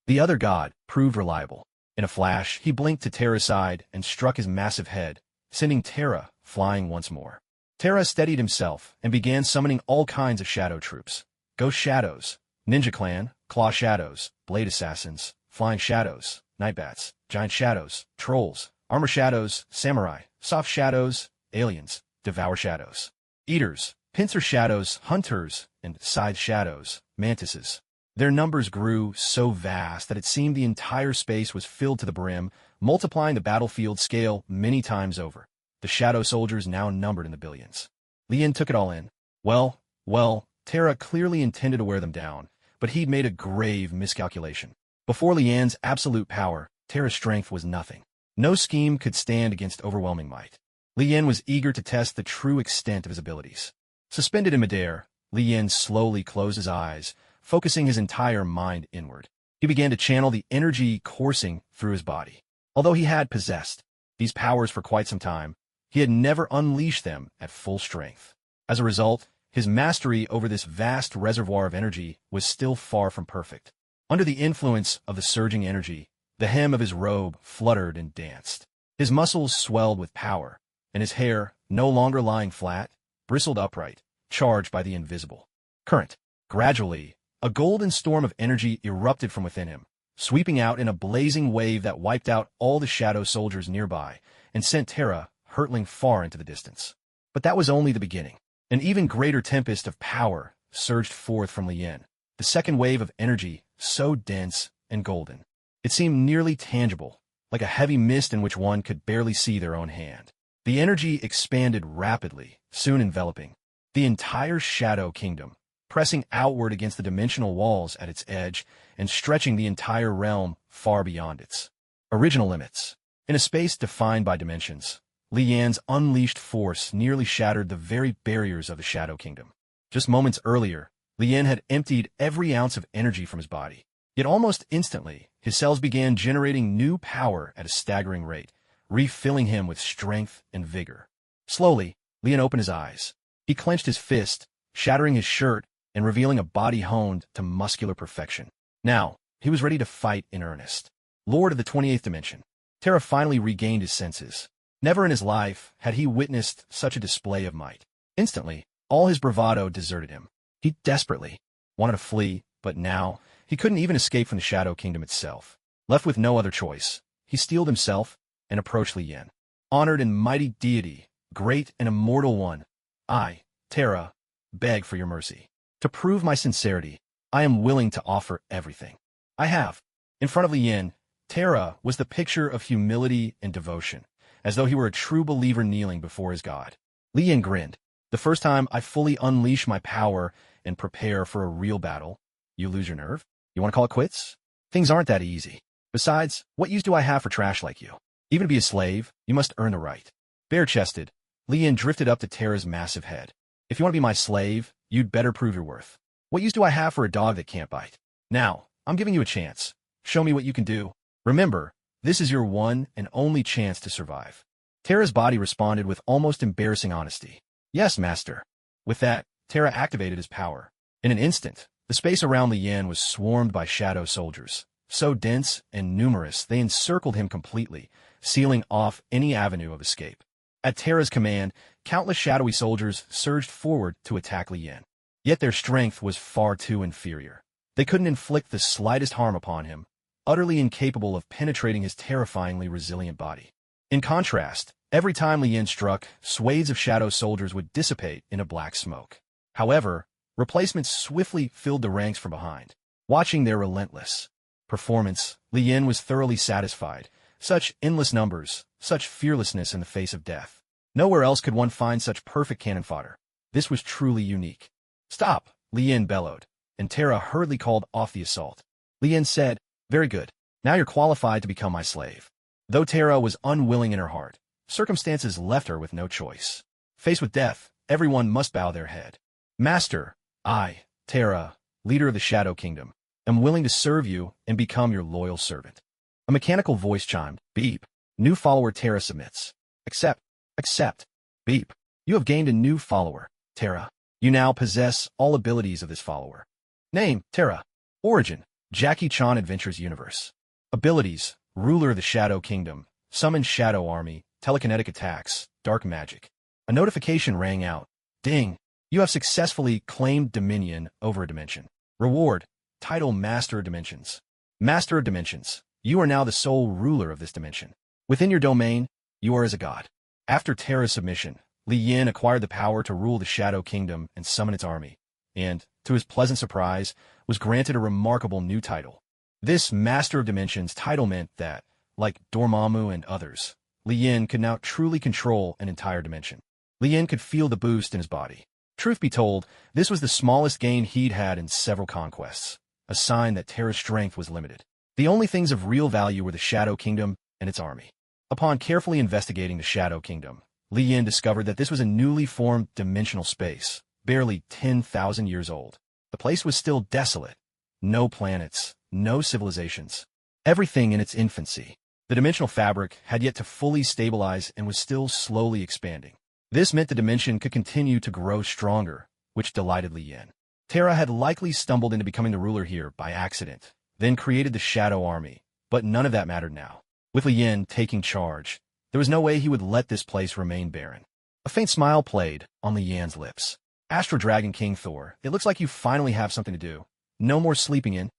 The other god proved reliable. In a flash, he blinked to Terra's side and struck his massive head, sending Terra flying once more. Terra steadied himself and began summoning all kinds of shadow troops. Ghost Shadows, Ninja Clan, Claw Shadows, Blade Assassins, Flying Shadows, Nightbats, Giant Shadows, Trolls, Armor Shadows, Samurai, Soft Shadows, Aliens, Devour Shadows, Eaters, Pincer Shadows, Hunters, and Scythe Shadows, Mantises. Their numbers grew so vast that it seemed the entire space was filled to the brim, multiplying the battlefield scale many times over. The Shadow soldiers now numbered in the billions. Lien took it all in. Well, Terra clearly intended to wear them down, but he'd made a grave miscalculation. Before Lian's absolute power, Terra's strength was nothing. No scheme could stand against overwhelming might. Lien was eager to test the true extent of his abilities. Suspended in midair, Lien slowly closed his eyes, focusing his entire mind inward. He began to channel the energy coursing through his body. Although he had possessed these powers for quite some time, he had never unleashed them at full strength. As a result, his mastery over this vast reservoir of energy was still far from perfect. Under the influence of the surging energy, the hem of his robe fluttered and danced. His muscles swelled with power, and his hair, no longer lying flat, bristled upright, charged by the invisible current. Gradually, a golden storm of energy erupted from within him, sweeping out in a blazing wave that wiped out all the Shadow soldiers nearby and sent Terra hurtling far into the distance. But that was only the beginning. An even greater tempest of power surged forth from Lien, the second wave of energy so dense and golden. It seemed nearly tangible, like a heavy mist in which one could barely see their own hand. The energy expanded rapidly, soon enveloping the entire Shadow Kingdom, pressing outward against the dimensional walls at its edge and stretching the entire realm far beyond its original limits. In a space defined by dimensions, Lian's unleashed force nearly shattered the very barriers of the Shadow Kingdom. Just moments earlier, Lien had emptied every ounce of energy from his body. Yet almost instantly, his cells began generating new power at a staggering rate, refilling him with strength and vigor. Slowly, Lien opened his eyes. He clenched his fist, shattering his shirt and revealing a body honed to muscular perfection. Now, He was ready to fight in earnest. Lord of the 28th dimension, Terra finally regained his senses. Never in his life had he witnessed such a display of might. Instantly, all his bravado deserted him. He desperately wanted to flee, but now he couldn't even escape from the Shadow Kingdom itself. Left with no other choice, he steeled himself and approached Li Yan. Honored and mighty deity, great and immortal one, I, Terra, beg for your mercy. To prove my sincerity, I am willing to offer everything I have. In front of Li Yan, Terra was the picture of humility and devotion, as though he were a true believer kneeling before his god. Li Yan grinned. The first time I fully unleash my power and prepare for a real battle, you lose your nerve? You want to call it quits? Things aren't that easy. Besides, what use do I have for trash like you? Even to be a slave, you must earn the right. Bare-chested, Li Yan drifted up to Terra's massive head. If you want to be my slave, you'd better prove your worth. What use do I have for a dog that can't bite? Now, I'm giving you a chance. Show me what you can do. Remember, this is your one and only chance to survive. Terra's body responded with almost embarrassing honesty. Yes, master. With that, Terra activated his power. In an instant, the space around Li Yan was swarmed by shadow soldiers. So dense and numerous, they encircled him completely, sealing off any avenue of escape. At Terra's command, countless shadowy soldiers surged forward to attack Li Yan. Yet their strength was far too inferior. They couldn't inflict the slightest harm upon him, utterly incapable of penetrating his terrifyingly resilient body. In contrast, every time Li Yan struck, swathes of shadow soldiers would dissipate in a black smoke. However, replacements swiftly filled the ranks from behind. Watching their relentless performance, Li Yan was thoroughly satisfied. Such endless numbers, such fearlessness in the face of death. Nowhere else could one find such perfect cannon fodder. This was truly unique. Stop, Li Yan bellowed, and Terra hurriedly called off the assault. Li Yan said, very good. Now you're qualified to become my slave. Though Terra was unwilling in her heart, circumstances left her with no choice. Faced with death, everyone must bow their head. Master, I, Terra, leader of the Shadow Kingdom, am willing to serve you and become your loyal servant. A mechanical voice chimed. Beep. New follower Terra submits. Accept. Accept. Beep. You have gained a new follower, Terra. You now possess all abilities of this follower. Name, Terra. Origin, Jackie Chan Adventures Universe. Abilities, Ruler of the Shadow Kingdom, Summon Shadow Army, Telekinetic Attacks, Dark Magic. A notification rang out. Ding. You have successfully claimed dominion over a dimension. Reward, Title Master of Dimensions. Master of Dimensions. You are now the sole ruler of this dimension. Within your domain, you are as a god. After Terra's submission, Li Yan acquired the power to rule the Shadow Kingdom and summon its army, and, to his pleasant surprise, was granted a remarkable new title. This Master of Dimensions title meant that, like Dormammu and others, Li Yan could now truly control an entire dimension. Li Yan could feel the boost in his body. Truth be told, this was the smallest gain he'd had in several conquests, a sign that Terra's strength was limited. The only things of real value were the Shadow Kingdom and its army. Upon carefully investigating the Shadow Kingdom, Li Yan discovered that this was a newly formed dimensional space, barely 10,000 years old. The place was still desolate. No planets, no civilizations. Everything in its infancy. The dimensional fabric had yet to fully stabilize and was still slowly expanding. This meant the dimension could continue to grow stronger, which delighted Li Yan. Terra had likely stumbled into becoming the ruler here by accident, then created the Shadow Army, but none of that mattered now. With Li Yan taking charge, there was no way he would let this place remain barren. A faint smile played on Li Yan's lips. Astro Dragon King Thor, it looks like you finally have something to do. No more sleeping in.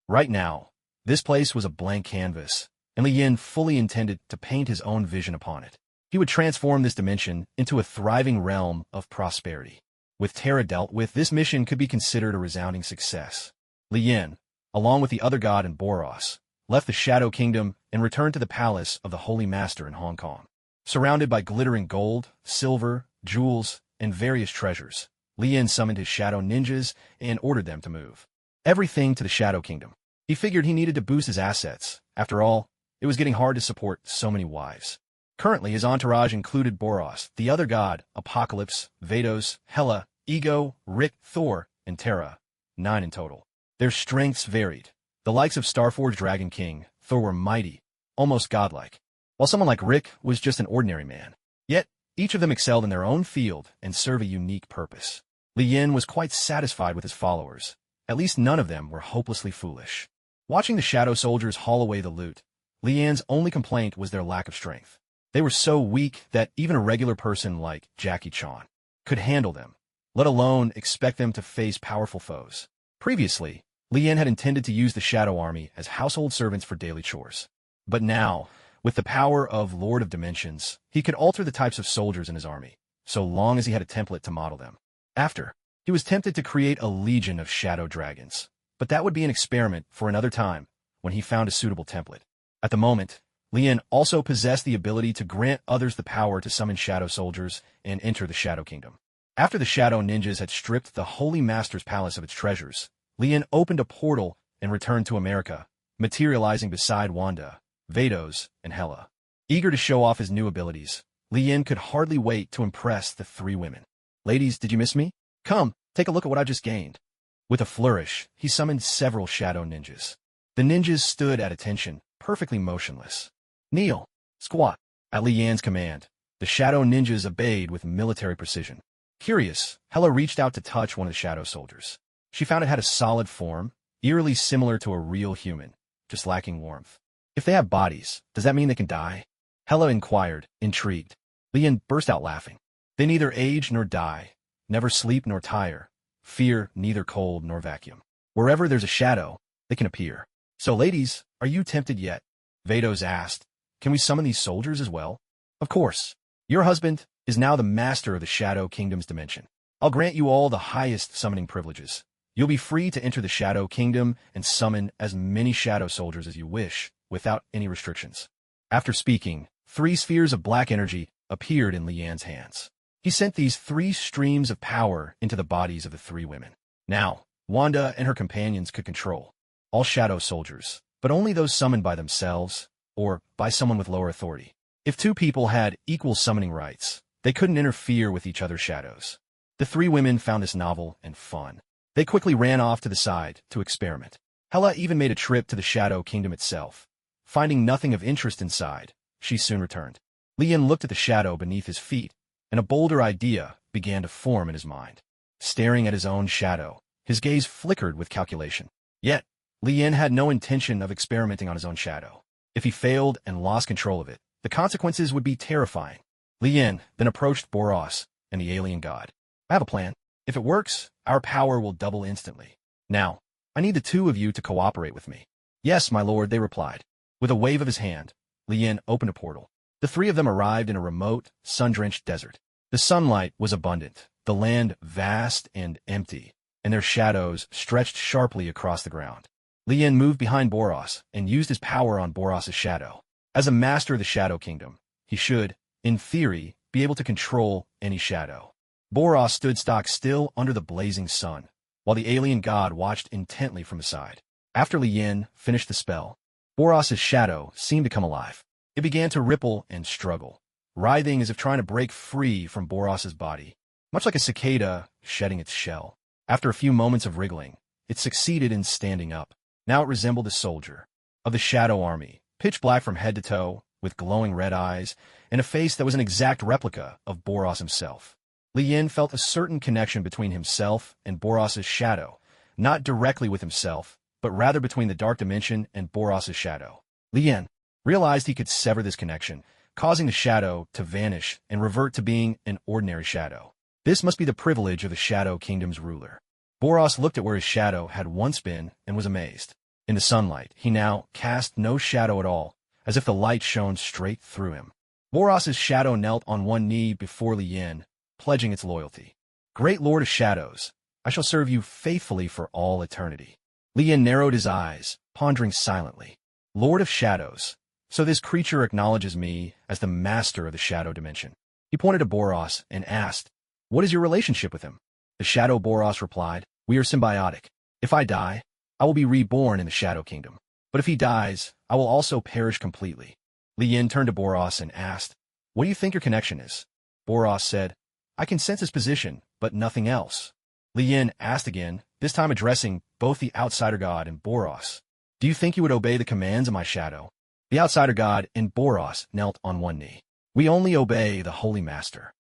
Right now, this place was a blank canvas, and Li Yan fully intended to paint his own vision upon it. He would transform this dimension into a thriving realm of prosperity. With Terra dealt with, this mission could be considered a resounding success. Li Yan, along with the other god and Boros, left the Shadow Kingdom and returned to the palace of the Holy Master in Hong Kong. Surrounded by glittering gold, silver, jewels, and various treasures, Li Yan summoned his shadow ninjas and ordered them to move everything to the Shadow Kingdom. He figured he needed to boost his assets. After all, it was getting hard to support so many wives. Currently, his entourage included Boros, the other god, Apocalypse, Vados, Hela, Ego, Rick, Thor, and Terra, 9 in total. Their strengths varied. The likes of Starforged Dragon King, Thor were mighty, almost godlike, while someone like Rick was just an ordinary man. Yet, each of them excelled in their own field and served a unique purpose. Li Yan was quite satisfied with his followers. At least none of them were hopelessly foolish. Watching the shadow soldiers haul away the loot, Lian's only complaint was their lack of strength. They were so weak that even a regular person like Jackie Chan could handle them, let alone expect them to face powerful foes. Previously, Lian had intended to use the Shadow Army as household servants for daily chores. But now, with the power of Lord of Dimensions, he could alter the types of soldiers in his army, so long as he had a template to model them. After, he was tempted to create a legion of shadow dragons, but that would be an experiment for another time when he found a suitable template. At the moment, Lian also possessed the ability to grant others the power to summon shadow soldiers and enter the Shadow Kingdom. After the Shadow Ninjas had stripped the Holy Master's palace of its treasures, Lian opened a portal and returned to America, materializing beside Wanda, Vados, and Hela. Eager to show off his new abilities, Lian could hardly wait to impress the three women. "Ladies, did you miss me? Come, take a look at what I just gained." With a flourish, he summoned several shadow ninjas. The ninjas stood at attention, perfectly motionless. "Kneel, squat." At Lian's command, the shadow ninjas obeyed with military precision. Curious, Hela reached out to touch one of the shadow soldiers. She found it had a solid form, eerily similar to a real human, just lacking warmth. "If they have bodies, does that mean they can die?" Hela inquired, intrigued. Lian burst out laughing. "They neither age nor die, never sleep nor tire, fear neither cold nor vacuum. Wherever there's a shadow, they can appear." "So ladies, are you tempted yet?" Vados asked. "Can we summon these soldiers as well?" "Of course. Your husband is now the master of the Shadow Kingdom's dimension. I'll grant you all the highest summoning privileges. You'll be free to enter the Shadow Kingdom and summon as many shadow soldiers as you wish, without any restrictions." After speaking, 3 spheres of black energy appeared in Lian's hands. He sent these 3 streams of power into the bodies of the 3 women. Now, Wanda and her companions could control all shadow soldiers, but only those summoned by themselves or by someone with lower authority. If 2 people had equal summoning rights, they couldn't interfere with each other's shadows. The 3 women found this novel and fun. They quickly ran off to the side to experiment. Hela even made a trip to the Shadow Kingdom itself. Finding nothing of interest inside, she soon returned. Lian looked at the shadow beneath his feet, and a bolder idea began to form in his mind. Staring at his own shadow, his gaze flickered with calculation. Yet, Lian had no intention of experimenting on his own shadow. If he failed and lost control of it, the consequences would be terrifying. Lian then approached Boros and the alien god. "I have a plan. If it works, our power will double instantly. Now, I need the 2 of you to cooperate with me." "Yes, my lord," they replied. With a wave of his hand, Lian opened a portal. The 3 of them arrived in a remote, sun-drenched desert. The sunlight was abundant, the land vast and empty, and their shadows stretched sharply across the ground. Lian moved behind Boros and used his power on Boros' shadow. As a master of the Shadow Kingdom, he should, in theory, be able to control any shadow. Boros stood stock still under the blazing sun, while the alien god watched intently from the side. After Lian finished the spell, Boros' shadow seemed to come alive. It began to ripple and struggle, writhing as if trying to break free from Boros' body, much like a cicada shedding its shell. After a few moments of wriggling, it succeeded in standing up. Now it resembled a soldier of the Shadow Army, pitch black from head to toe, with glowing red eyes, and a face that was an exact replica of Boros himself. Lian felt a certain connection between himself and Boros' shadow, not directly with himself, but rather between the Dark Dimension and Boros' shadow. Lian realized he could sever this connection, causing the shadow to vanish and revert to being an ordinary shadow. This must be the privilege of the Shadow Kingdom's ruler. Boros looked at where his shadow had once been and was amazed. In the sunlight, he now cast no shadow at all, as if the light shone straight through him. Boros' shadow knelt on one knee before Lian, pledging its loyalty. "Great Lord of Shadows, I shall serve you faithfully for all eternity." Lian narrowed his eyes, pondering silently. "Lord of Shadows, so this creature acknowledges me as the master of the Shadow Dimension." He pointed to Boros and asked, "What is your relationship with him?" The Shadow Boros replied, "We are symbiotic. If I die, I will be reborn in the Shadow Kingdom. But if he dies, I will also perish completely." Lian turned to Boros and asked, "What do you think your connection is?" Boros said, "I can sense his position, but nothing else." Lian asked again, this time addressing both the Outsider God and Boros, "Do you think you would obey the commands of my shadow?" The Outsider God and Boros knelt on one knee. "We only obey the Holy Master."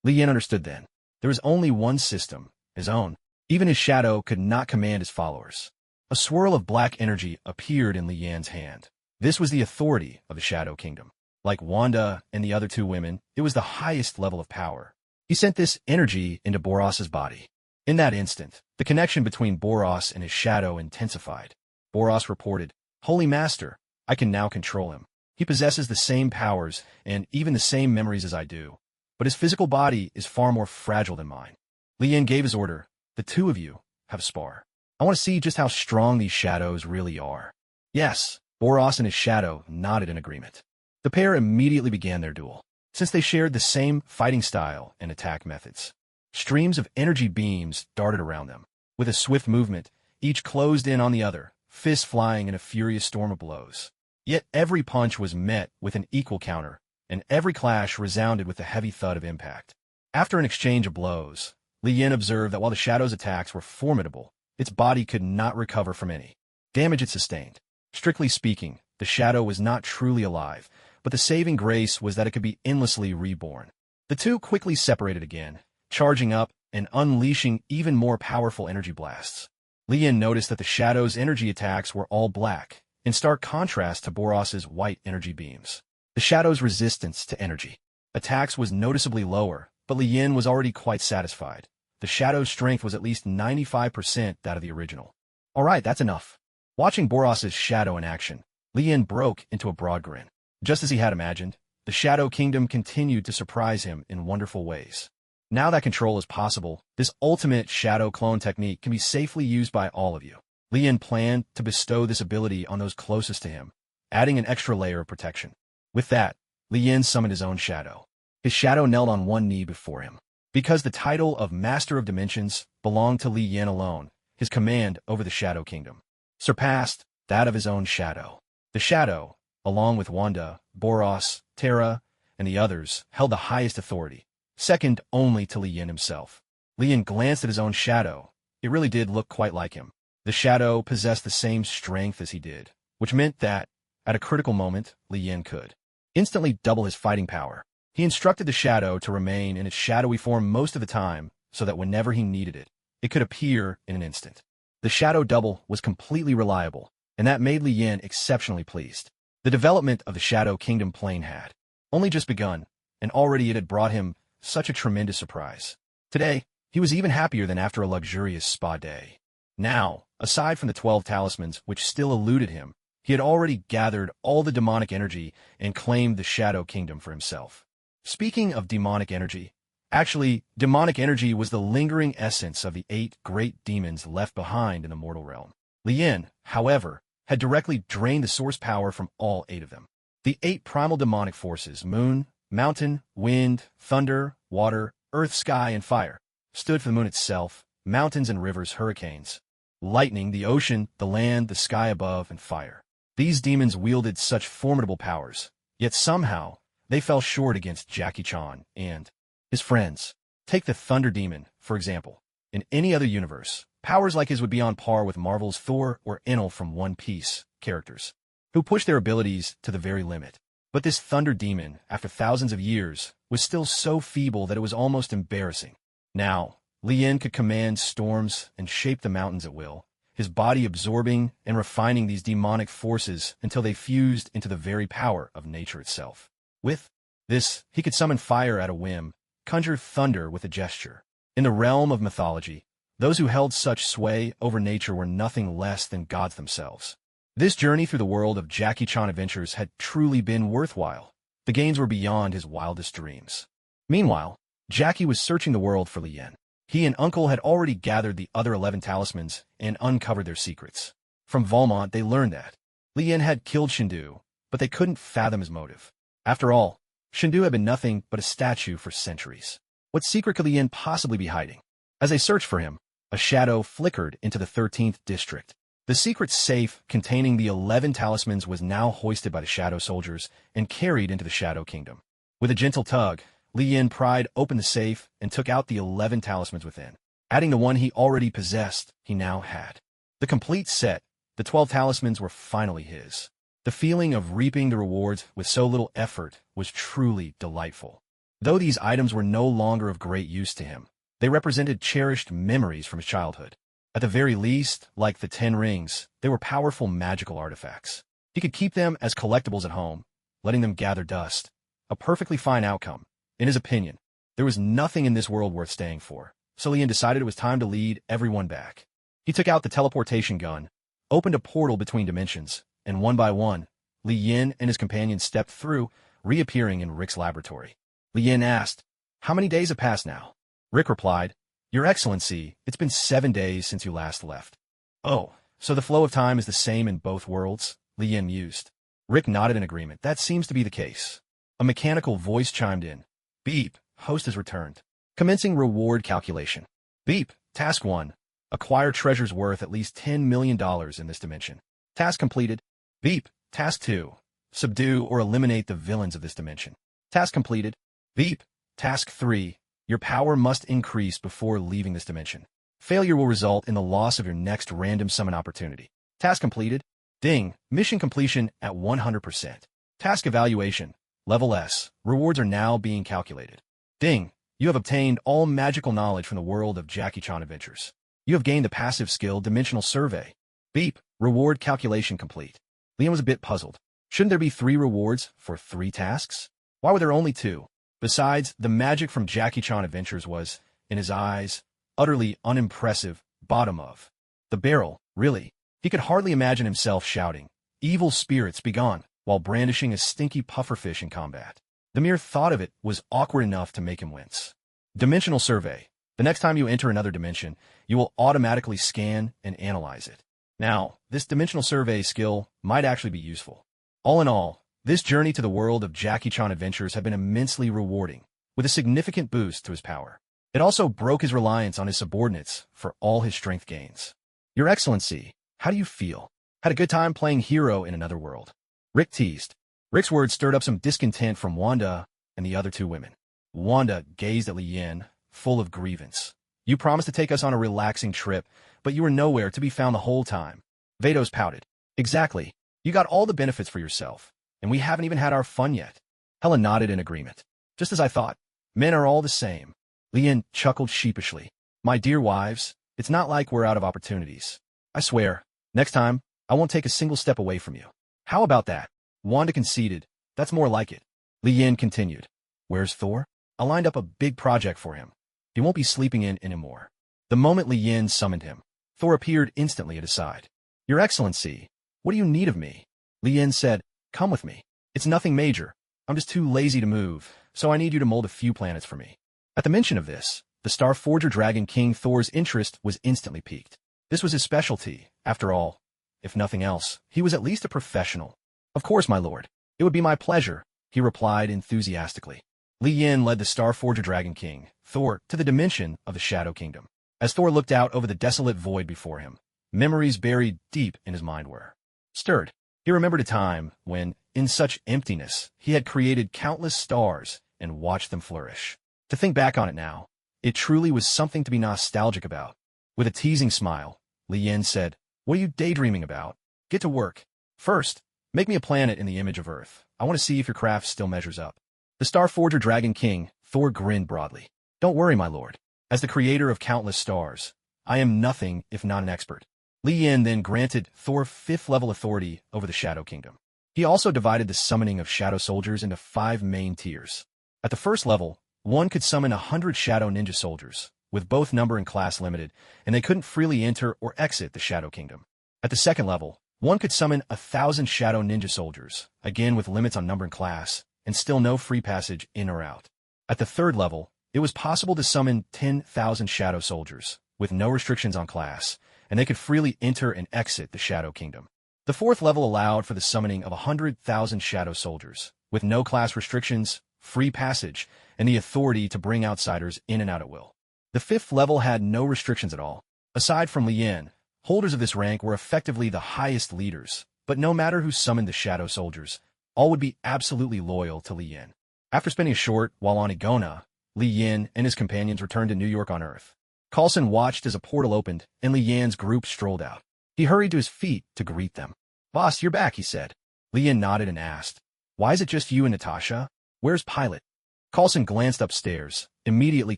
Lian understood then. There was only one system, his own. Even his shadow could not command his followers. A swirl of black energy appeared in Li Yan's hand. This was the authority of the Shadow Kingdom. Like Wanda and the other two women, it was the highest level of power. He sent this energy into Boros's body. In that instant, the connection between Boros and his shadow intensified. Boros reported, "Holy Master, I can now control him. He possesses the same powers and even the same memories as I do, but his physical body is far more fragile than mine." Li Yan gave his order, "The two of you have a spar. I want to see just how strong these shadows really are." Yes, Boros and his shadow nodded in agreement. The pair immediately began their duel, since they shared the same fighting style and attack methods. Streams of energy beams darted around them. With a swift movement, each closed in on the other, fists flying in a furious storm of blows. Yet every punch was met with an equal counter, and every clash resounded with the heavy thud of impact. After an exchange of blows, Li Yan observed that while the Shadow's attacks were formidable, its body could not recover from any damage it sustained. Strictly speaking, the Shadow was not truly alive, but the saving grace was that it could be endlessly reborn. The two quickly separated again, charging up and unleashing even more powerful energy blasts. Li Yan noticed that the Shadow's energy attacks were all black, in stark contrast to Boros's white energy beams. The Shadow's resistance to energy attacks was noticeably lower, but Li Yan was already quite satisfied. The Shadow's strength was at least 95% that of the original. All right, that's enough. Watching Boros's Shadow in action, Li Yan broke into a broad grin. Just as he had imagined, the Shadow Kingdom continued to surprise him in wonderful ways. Now that control is possible, this ultimate Shadow clone technique can be safely used by all of you. Li Yan planned to bestow this ability on those closest to him, adding an extra layer of protection. With that, Li Yan summoned his own Shadow. His Shadow knelt on one knee before him. Because the title of Master of Dimensions belonged to Li Yan alone, his command over the Shadow Kingdom surpassed that of his own Shadow. The Shadow, along with Wanda, Boros, Terra, and the others, held the highest authority, second only to Li Yan himself. Li Yan glanced at his own Shadow. It really did look quite like him. The Shadow possessed the same strength as he did, which meant that, at a critical moment, Li Yan could instantly double his fighting power. He instructed the Shadow to remain in its shadowy form most of the time, so that whenever he needed it, it could appear in an instant. The Shadow double was completely reliable, and that made Li Yan exceptionally pleased. The development of the Shadow Kingdom plane had only just begun, and already it had brought him such a tremendous surprise. Today, he was even happier than after a luxurious spa day. Now, aside from the 12 talismans which still eluded him, he had already gathered all the demonic energy and claimed the Shadow Kingdom for himself. Speaking of demonic energy, actually, demonic energy was the lingering essence of the 8 great demons left behind in the mortal realm. Li Yan, however, had directly drained the source power from all 8 of them. The 8 primal demonic forces, moon, mountain, wind, thunder, water, earth, sky, and fire, stood for the moon itself, mountains and rivers, hurricanes, lightning, the ocean, the land, the sky above, and fire. These demons wielded such formidable powers, yet somehow they fell short against Jackie Chan and his friends. Take the Thunder Demon, for example. In any other universe, powers like his would be on par with Marvel's Thor or Enel from One Piece characters, who pushed their abilities to the very limit. But this Thunder Demon, after thousands of years, was still so feeble that it was almost embarrassing. Now, Li Yan could command storms and shape the mountains at will, his body absorbing and refining these demonic forces until they fused into the very power of nature itself. With this, he could summon fire at a whim, conjure thunder with a gesture. In the realm of mythology, those who held such sway over nature were nothing less than gods themselves. This journey through the world of Jackie Chan adventures had truly been worthwhile. The gains were beyond his wildest dreams. Meanwhile, Jackie was searching the world for Li Yan. He and Uncle had already gathered the other 11 talismans and uncovered their secrets. From Valmont, they learned that Li Yan had killed Shindu, but they couldn't fathom his motive. After all, Shindu had been nothing but a statue for centuries. What secret could Li Yan possibly be hiding? As they searched for him, a shadow flickered into the 13th district. The secret safe containing the 11 talismans was now hoisted by the Shadow soldiers and carried into the Shadow Kingdom. With a gentle tug, Li Yan pried open the safe and took out the 11 talismans within. Adding the one he already possessed, he now had the complete set. The 12 talismans were finally his. The feeling of reaping the rewards with so little effort was truly delightful. Though these items were no longer of great use to him, they represented cherished memories from his childhood. At the very least, like the 10 rings, they were powerful magical artifacts. He could keep them as collectibles at home, letting them gather dust. A perfectly fine outcome. In his opinion, there was nothing in this world worth staying for, so Lian decided it was time to lead everyone back. He took out the teleportation gun, opened a portal between dimensions, and one by one, Li Yin and his companions stepped through, reappearing in Rick's laboratory. Li Yin asked, "How many days have passed now?" Rick replied, "Your Excellency, it's been 7 days since you last left." "Oh, so the flow of time is the same in both worlds?" Li Yin mused. Rick nodded in agreement. "That seems to be the case." A mechanical voice chimed in. "Beep, host has returned. Commencing reward calculation. Beep, task 1. Acquire treasures worth at least $10 million in this dimension. Task completed. Beep, task 2. Subdue or eliminate the villains of this dimension. Task completed. Beep, task 3. Your power must increase before leaving this dimension. Failure will result in the loss of your next random summon opportunity. Task completed. Ding, mission completion at 100%. Task evaluation, level S. Rewards are now being calculated. Ding, you have obtained all magical knowledge from the world of Jackie Chan Adventures. You have gained the passive skill Dimensional Survey. Beep, reward calculation complete. Liam was a bit puzzled. Shouldn't there be 3 rewards for 3 tasks? Why were there only 2? Besides, the magic from Jackie Chan Adventures was, in his eyes, utterly unimpressive. Bottom of the barrel, really. He could hardly imagine himself shouting, "Evil spirits, begone," while brandishing a stinky pufferfish in combat. The mere thought of it was awkward enough to make him wince. Dimensional Survey. The next time you enter another dimension, you will automatically scan and analyze it. Now, this Dimensional Survey skill might actually be useful. All in all, this journey to the world of Jackie Chan Adventures had been immensely rewarding, with a significant boost to his power. It also broke his reliance on his subordinates for all his strength gains. "Your Excellency, how do you feel? Had a good time playing hero in another world?" Rick teased. Rick's words stirred up some discontent from Wanda and the other 2 women. Wanda gazed at Li Yin, full of grievance. "You promised to take us on a relaxing trip, but you were nowhere to be found the whole time." Vados pouted. "Exactly. You got all the benefits for yourself, and we haven't even had our fun yet." Helen nodded in agreement. "Just as I thought. Men are all the same." Li Yin chuckled sheepishly. "My dear wives, it's not like we're out of opportunities. I swear, next time, I won't take a single step away from you." "How about that?" Wanda conceded. "That's more like it." Li Yin continued. "Where's Thor? I lined up a big project for him. He won't be sleeping in anymore." The moment Li Yin summoned him, Thor appeared instantly at his side. "Your Excellency, what do you need of me?" Li Yin said, "Come with me. It's nothing major. I'm just too lazy to move, so I need you to mold a few planets for me." At the mention of this, the Star Forger Dragon King Thor's interest was instantly piqued. This was his specialty, after all. If nothing else, he was at least a professional. "Of course, my lord. It would be my pleasure," he replied enthusiastically. Li Yin led the Star Forger Dragon King, Thor, to the dimension of the Shadow Kingdom. As Thor looked out over the desolate void before him, memories buried deep in his mind were stirred. He remembered a time when, in such emptiness, he had created countless stars and watched them flourish. To think back on it now, it truly was something to be nostalgic about. With a teasing smile, Li Yin said, "What are you daydreaming about? Get to work. First, make me a planet in the image of Earth. I want to see if your craft still measures up." The Star Forger Dragon King, Thor, grinned broadly. "Don't worry, my lord. As the creator of countless stars, I am nothing if not an expert." Li Yin then granted Thor 5th level authority over the Shadow Kingdom. He also divided the summoning of shadow soldiers into 5 main tiers. At the first level, one could summon 100 shadow ninja soldiers, with both number and class limited, and they couldn't freely enter or exit the Shadow Kingdom. At the second level, one could summon 1,000 shadow ninja soldiers, again with limits on number and class, and still no free passage in or out. At the third level, it was possible to summon 10,000 shadow soldiers, with no restrictions on class, and they could freely enter and exit the Shadow Kingdom. The fourth level allowed for the summoning of 100,000 shadow soldiers, with no class restrictions, free passage, and the authority to bring outsiders in and out at will. The fifth level had no restrictions at all. Aside from Li Yin, holders of this rank were effectively the highest leaders, but no matter who summoned the shadow soldiers, all would be absolutely loyal to Li Yin. After spending a short while on Igona, Li Yin and his companions returned to New York on Earth. Coulson watched as a portal opened and Li Yin's group strolled out. He hurried to his feet to greet them. "Boss, you're back," he said. Li Yin nodded and asked, "Why is it just you and Natasha? Where's Pilot?" Coulson glanced upstairs, immediately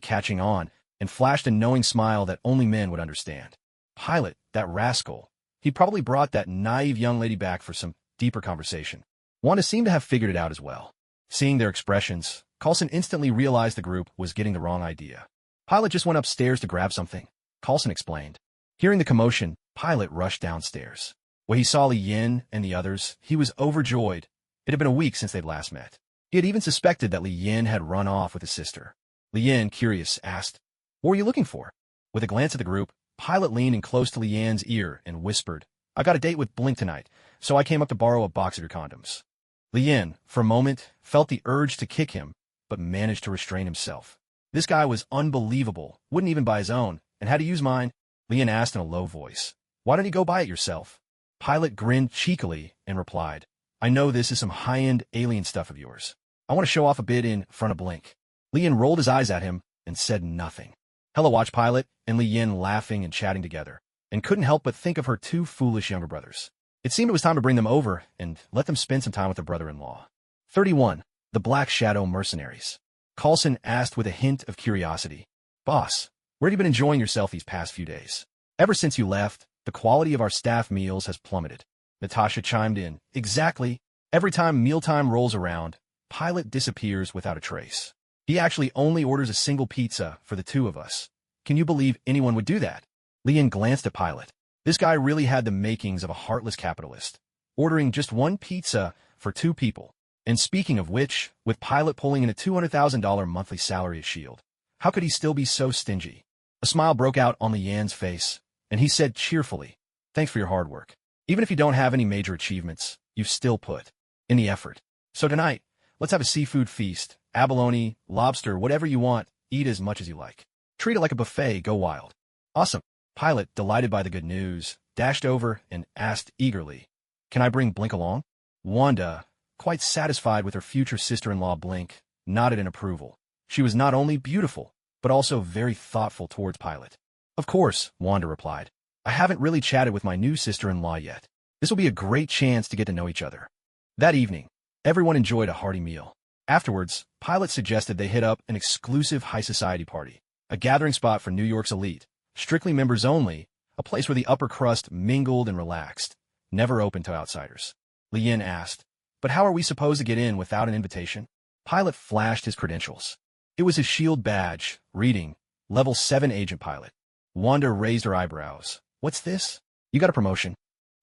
catching on, and flashed a knowing smile that only men would understand. Pilot, that rascal. He probably brought that naive young lady back for some deeper conversation. Wanda seemed to have figured it out as well. Seeing their expressions, Coulson instantly realized the group was getting the wrong idea. Pilot just went upstairs to grab something, Coulson explained. Hearing the commotion, Pilot rushed downstairs. When he saw Li Yin and the others, he was overjoyed. It had been a week since they'd last met. He had even suspected that Li Yin had run off with his sister. Li Yin, curious, asked, "What were you looking for?" With a glance at the group, Pilot leaned in close to Li Yin's ear and whispered, "I got a date with Blink tonight, so I came up to borrow a box of your condoms." Li Yin, for a moment, felt the urge to kick him, but managed to restrain himself. This guy was unbelievable, wouldn't even buy his own, and had to use mine. Li Yin asked in a low voice, "Why don't you go buy it yourself?" Pilot grinned cheekily and replied, "I know this is some high-end alien stuff of yours. I want to show off a bit in front of Blink." Li Yin rolled his eyes at him and said nothing. Hella watched Pilot and Li Yin laughing and chatting together, and couldn't help but think of her two foolish younger brothers. It seemed it was time to bring them over and let them spend some time with their brother-in-law. 31. The Black Shadow Mercenaries. Coulson asked with a hint of curiosity, "Boss, where have you been enjoying yourself these past few days? Ever since you left, the quality of our staff meals has plummeted." Natasha chimed in, "Exactly. Every time mealtime rolls around, Pilot disappears without a trace. He actually only orders a single pizza for the two of us. Can you believe anyone would do that?" Li Yin glanced at Pilot. This guy really had the makings of a heartless capitalist, ordering just one pizza for two people. And speaking of which, with Pilot pulling in a $200,000 monthly salary at S.H.I.E.L.D., how could he still be so stingy? A smile broke out on Li Yin's face, and he said cheerfully, "Thanks for your hard work. Even if you don't have any major achievements, you've still put in the effort. So tonight, let's have a seafood feast, abalone, lobster, whatever you want, eat as much as you like. Treat it like a buffet, go wild." "Awesome." Pilot, delighted by the good news, dashed over and asked eagerly, "Can I bring Blink along?" Wanda, quite satisfied with her future sister-in-law Blink, nodded in approval. She was not only beautiful, but also very thoughtful towards Pilot. "Of course," Wanda replied. "I haven't really chatted with my new sister-in-law yet. This will be a great chance to get to know each other." That evening, everyone enjoyed a hearty meal. Afterwards, Pilot suggested they hit up an exclusive high society party, a gathering spot for New York's elite, strictly members only, a place where the upper crust mingled and relaxed, never open to outsiders. Li Yin asked, "But how are we supposed to get in without an invitation?" Pilot flashed his credentials. It was his S.H.I.E.L.D. badge, reading, Level 7 Agent Pilot. Wanda raised her eyebrows. "What's this? You got a promotion?"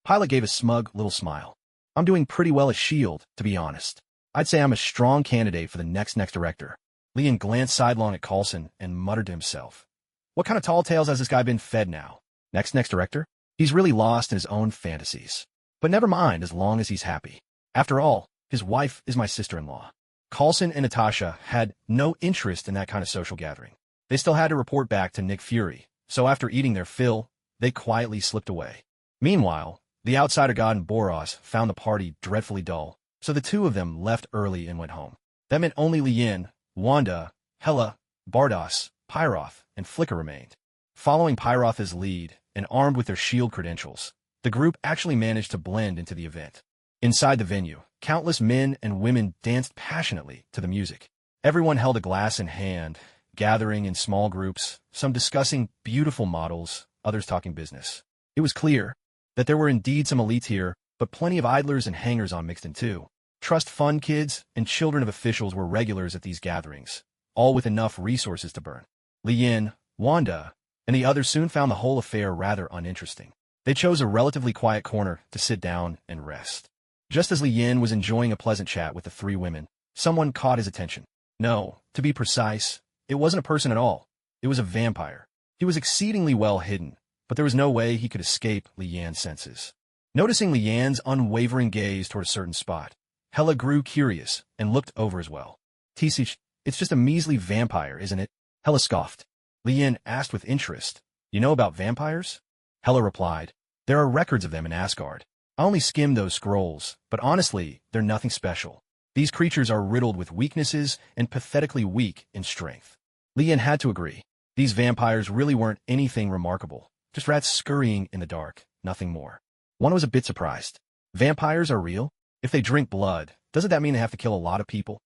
Pilot gave a smug little smile. "I'm doing pretty well at S.H.I.E.L.D., to be honest. I'd say I'm a strong candidate for the next director." Li Yin glanced sidelong at Coulson and muttered to himself, "What kind of tall tales has this guy been fed now? Next director? He's really lost in his own fantasies. But never mind as long as he's happy. After all, his wife is my sister-in-law." Coulson and Natasha had no interest in that kind of social gathering. They still had to report back to Nick Fury, so after eating their fill, they quietly slipped away. Meanwhile, the outsider god and Boros found the party dreadfully dull, so the two of them left early and went home. That meant only Li Yin, Wanda, Hela, Bardos, Pyroth, and Flicker remained. Following Pyroth's lead, and armed with their S.H.I.E.L.D. credentials, the group actually managed to blend into the event. Inside the venue, countless men and women danced passionately to the music. Everyone held a glass in hand, gathering in small groups, some discussing beautiful models, others talking business. It was clear that there were indeed some elites here, but plenty of idlers and hangers-on mixed in too. Trust fund kids and children of officials were regulars at these gatherings, all with enough resources to burn. Li Yin, Wanda, and the others soon found the whole affair rather uninteresting. They chose a relatively quiet corner to sit down and rest. Just as Li Yin was enjoying a pleasant chat with the three women, someone caught his attention. No, to be precise, it wasn't a person at all. It was a vampire. He was exceedingly well hidden, but there was no way he could escape Li Yan's senses. Noticing Li Yan's unwavering gaze toward a certain spot, Hela grew curious and looked over as well. "Tisich, it's just a measly vampire, isn't it?" Hela scoffed. Li Yin asked with interest, "You know about vampires?" Hela replied, "There are records of them in Asgard. I only skimmed those scrolls, but honestly, they're nothing special. These creatures are riddled with weaknesses and pathetically weak in strength." Li Yin had to agree. These vampires really weren't anything remarkable, just rats scurrying in the dark, nothing more. One was a bit surprised. Vampires are real? If they drink blood, doesn't that mean they have to kill a lot of people?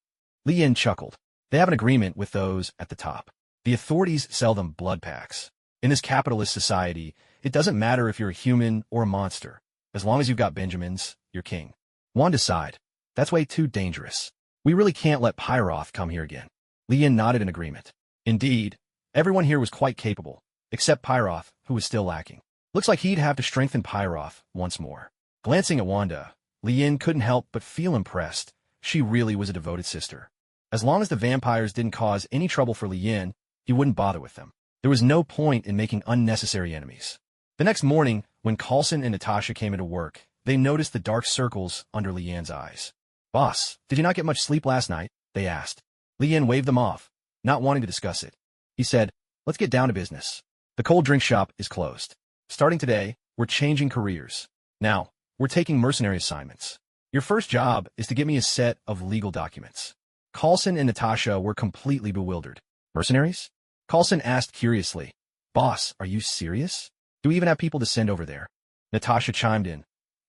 Li Yin chuckled. They have an agreement with those at the top. The authorities sell them blood packs. In this capitalist society, It doesn't matter if you're a human or a monster. As long as you've got Benjamins, you're king. Wanda sighed. That's way too dangerous. We really can't let Paraverse come here again. Lian nodded in agreement. Indeed, everyone here was quite capable, except Paraverse, who was still lacking. Looks like he'd have to strengthen Paraverse once more. Glancing at Wanda, Lian couldn't help but feel impressed. She really was a devoted sister. As long as the vampires didn't cause any trouble for Lian, he wouldn't bother with them. There was no point in making unnecessary enemies. The next morning, when Coulson and Natasha came into work, they noticed the dark circles under Lian's eyes. "Boss, did you not get much sleep last night?" they asked. Lian waved them off, not wanting to discuss it. He said, "Let's get down to business. The cold drink shop is closed. Starting today, we're changing careers. Now, we're taking mercenary assignments. Your first job is to get me a set of legal documents." Coulson and Natasha were completely bewildered. "Mercenaries?" Coulson asked curiously. "Boss, are you serious? Do we even have people to send over there?" Natasha chimed in.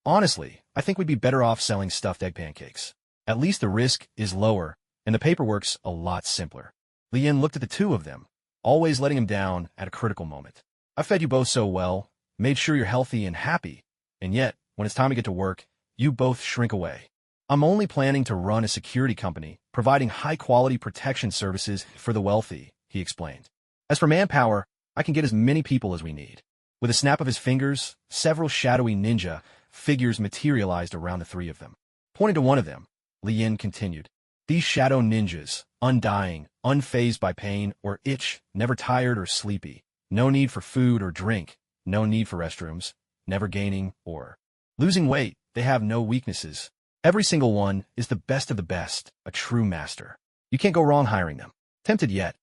"Honestly, I think we'd be better off selling stuffed egg pancakes. At least the risk is lower, and the paperwork's a lot simpler." Lian looked at the two of them, always letting him down at a critical moment. "I fed you both so well, made sure you're healthy and happy, and yet, when it's time to get to work, you both shrink away. I'm only planning to run a security company, providing high-quality protection services for the wealthy," he explained. "As for manpower, I can get as many people as we need." With a snap of his fingers, several shadowy ninja figures materialized around the three of them. Pointing to one of them, Lian continued, "These shadow ninjas, undying, unfazed by pain or itch, never tired or sleepy, no need for food or drink, no need for restrooms, never gaining or losing weight, they have no weaknesses. Every single one is the best of the best, a true master. You can't go wrong hiring them. Tempted yet?"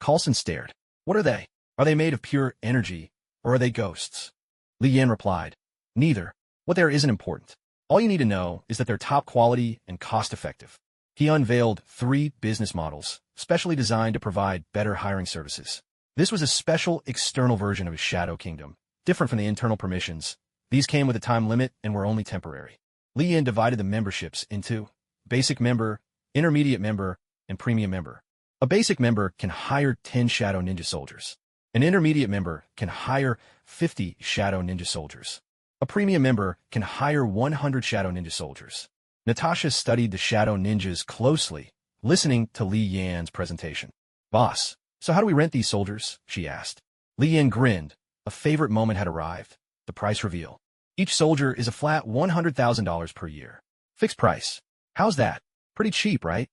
Coulson stared. "What are they? Are they made of pure energy, or are they ghosts?" Lian replied, "Neither. What they are isn't important. All you need to know is that they're top quality and cost-effective." He unveiled 3 business models, specially designed to provide better hiring services. This was a special external version of his Shadow Kingdom, different from the internal permissions. These came with a time limit and were only temporary. Lian divided the memberships into basic member, intermediate member, and premium member. A basic member can hire 10 Shadow Ninja soldiers. An intermediate member can hire 50 Shadow Ninja soldiers. A premium member can hire 100 Shadow Ninja soldiers. Natasha studied the Shadow Ninjas closely, listening to Li Yan's presentation. "Boss, so how do we rent these soldiers?" she asked. Li Yan grinned. A favorite moment had arrived. The price reveal. Each soldier is a flat $100,000 per year. Fixed price. How's that? Pretty cheap, right?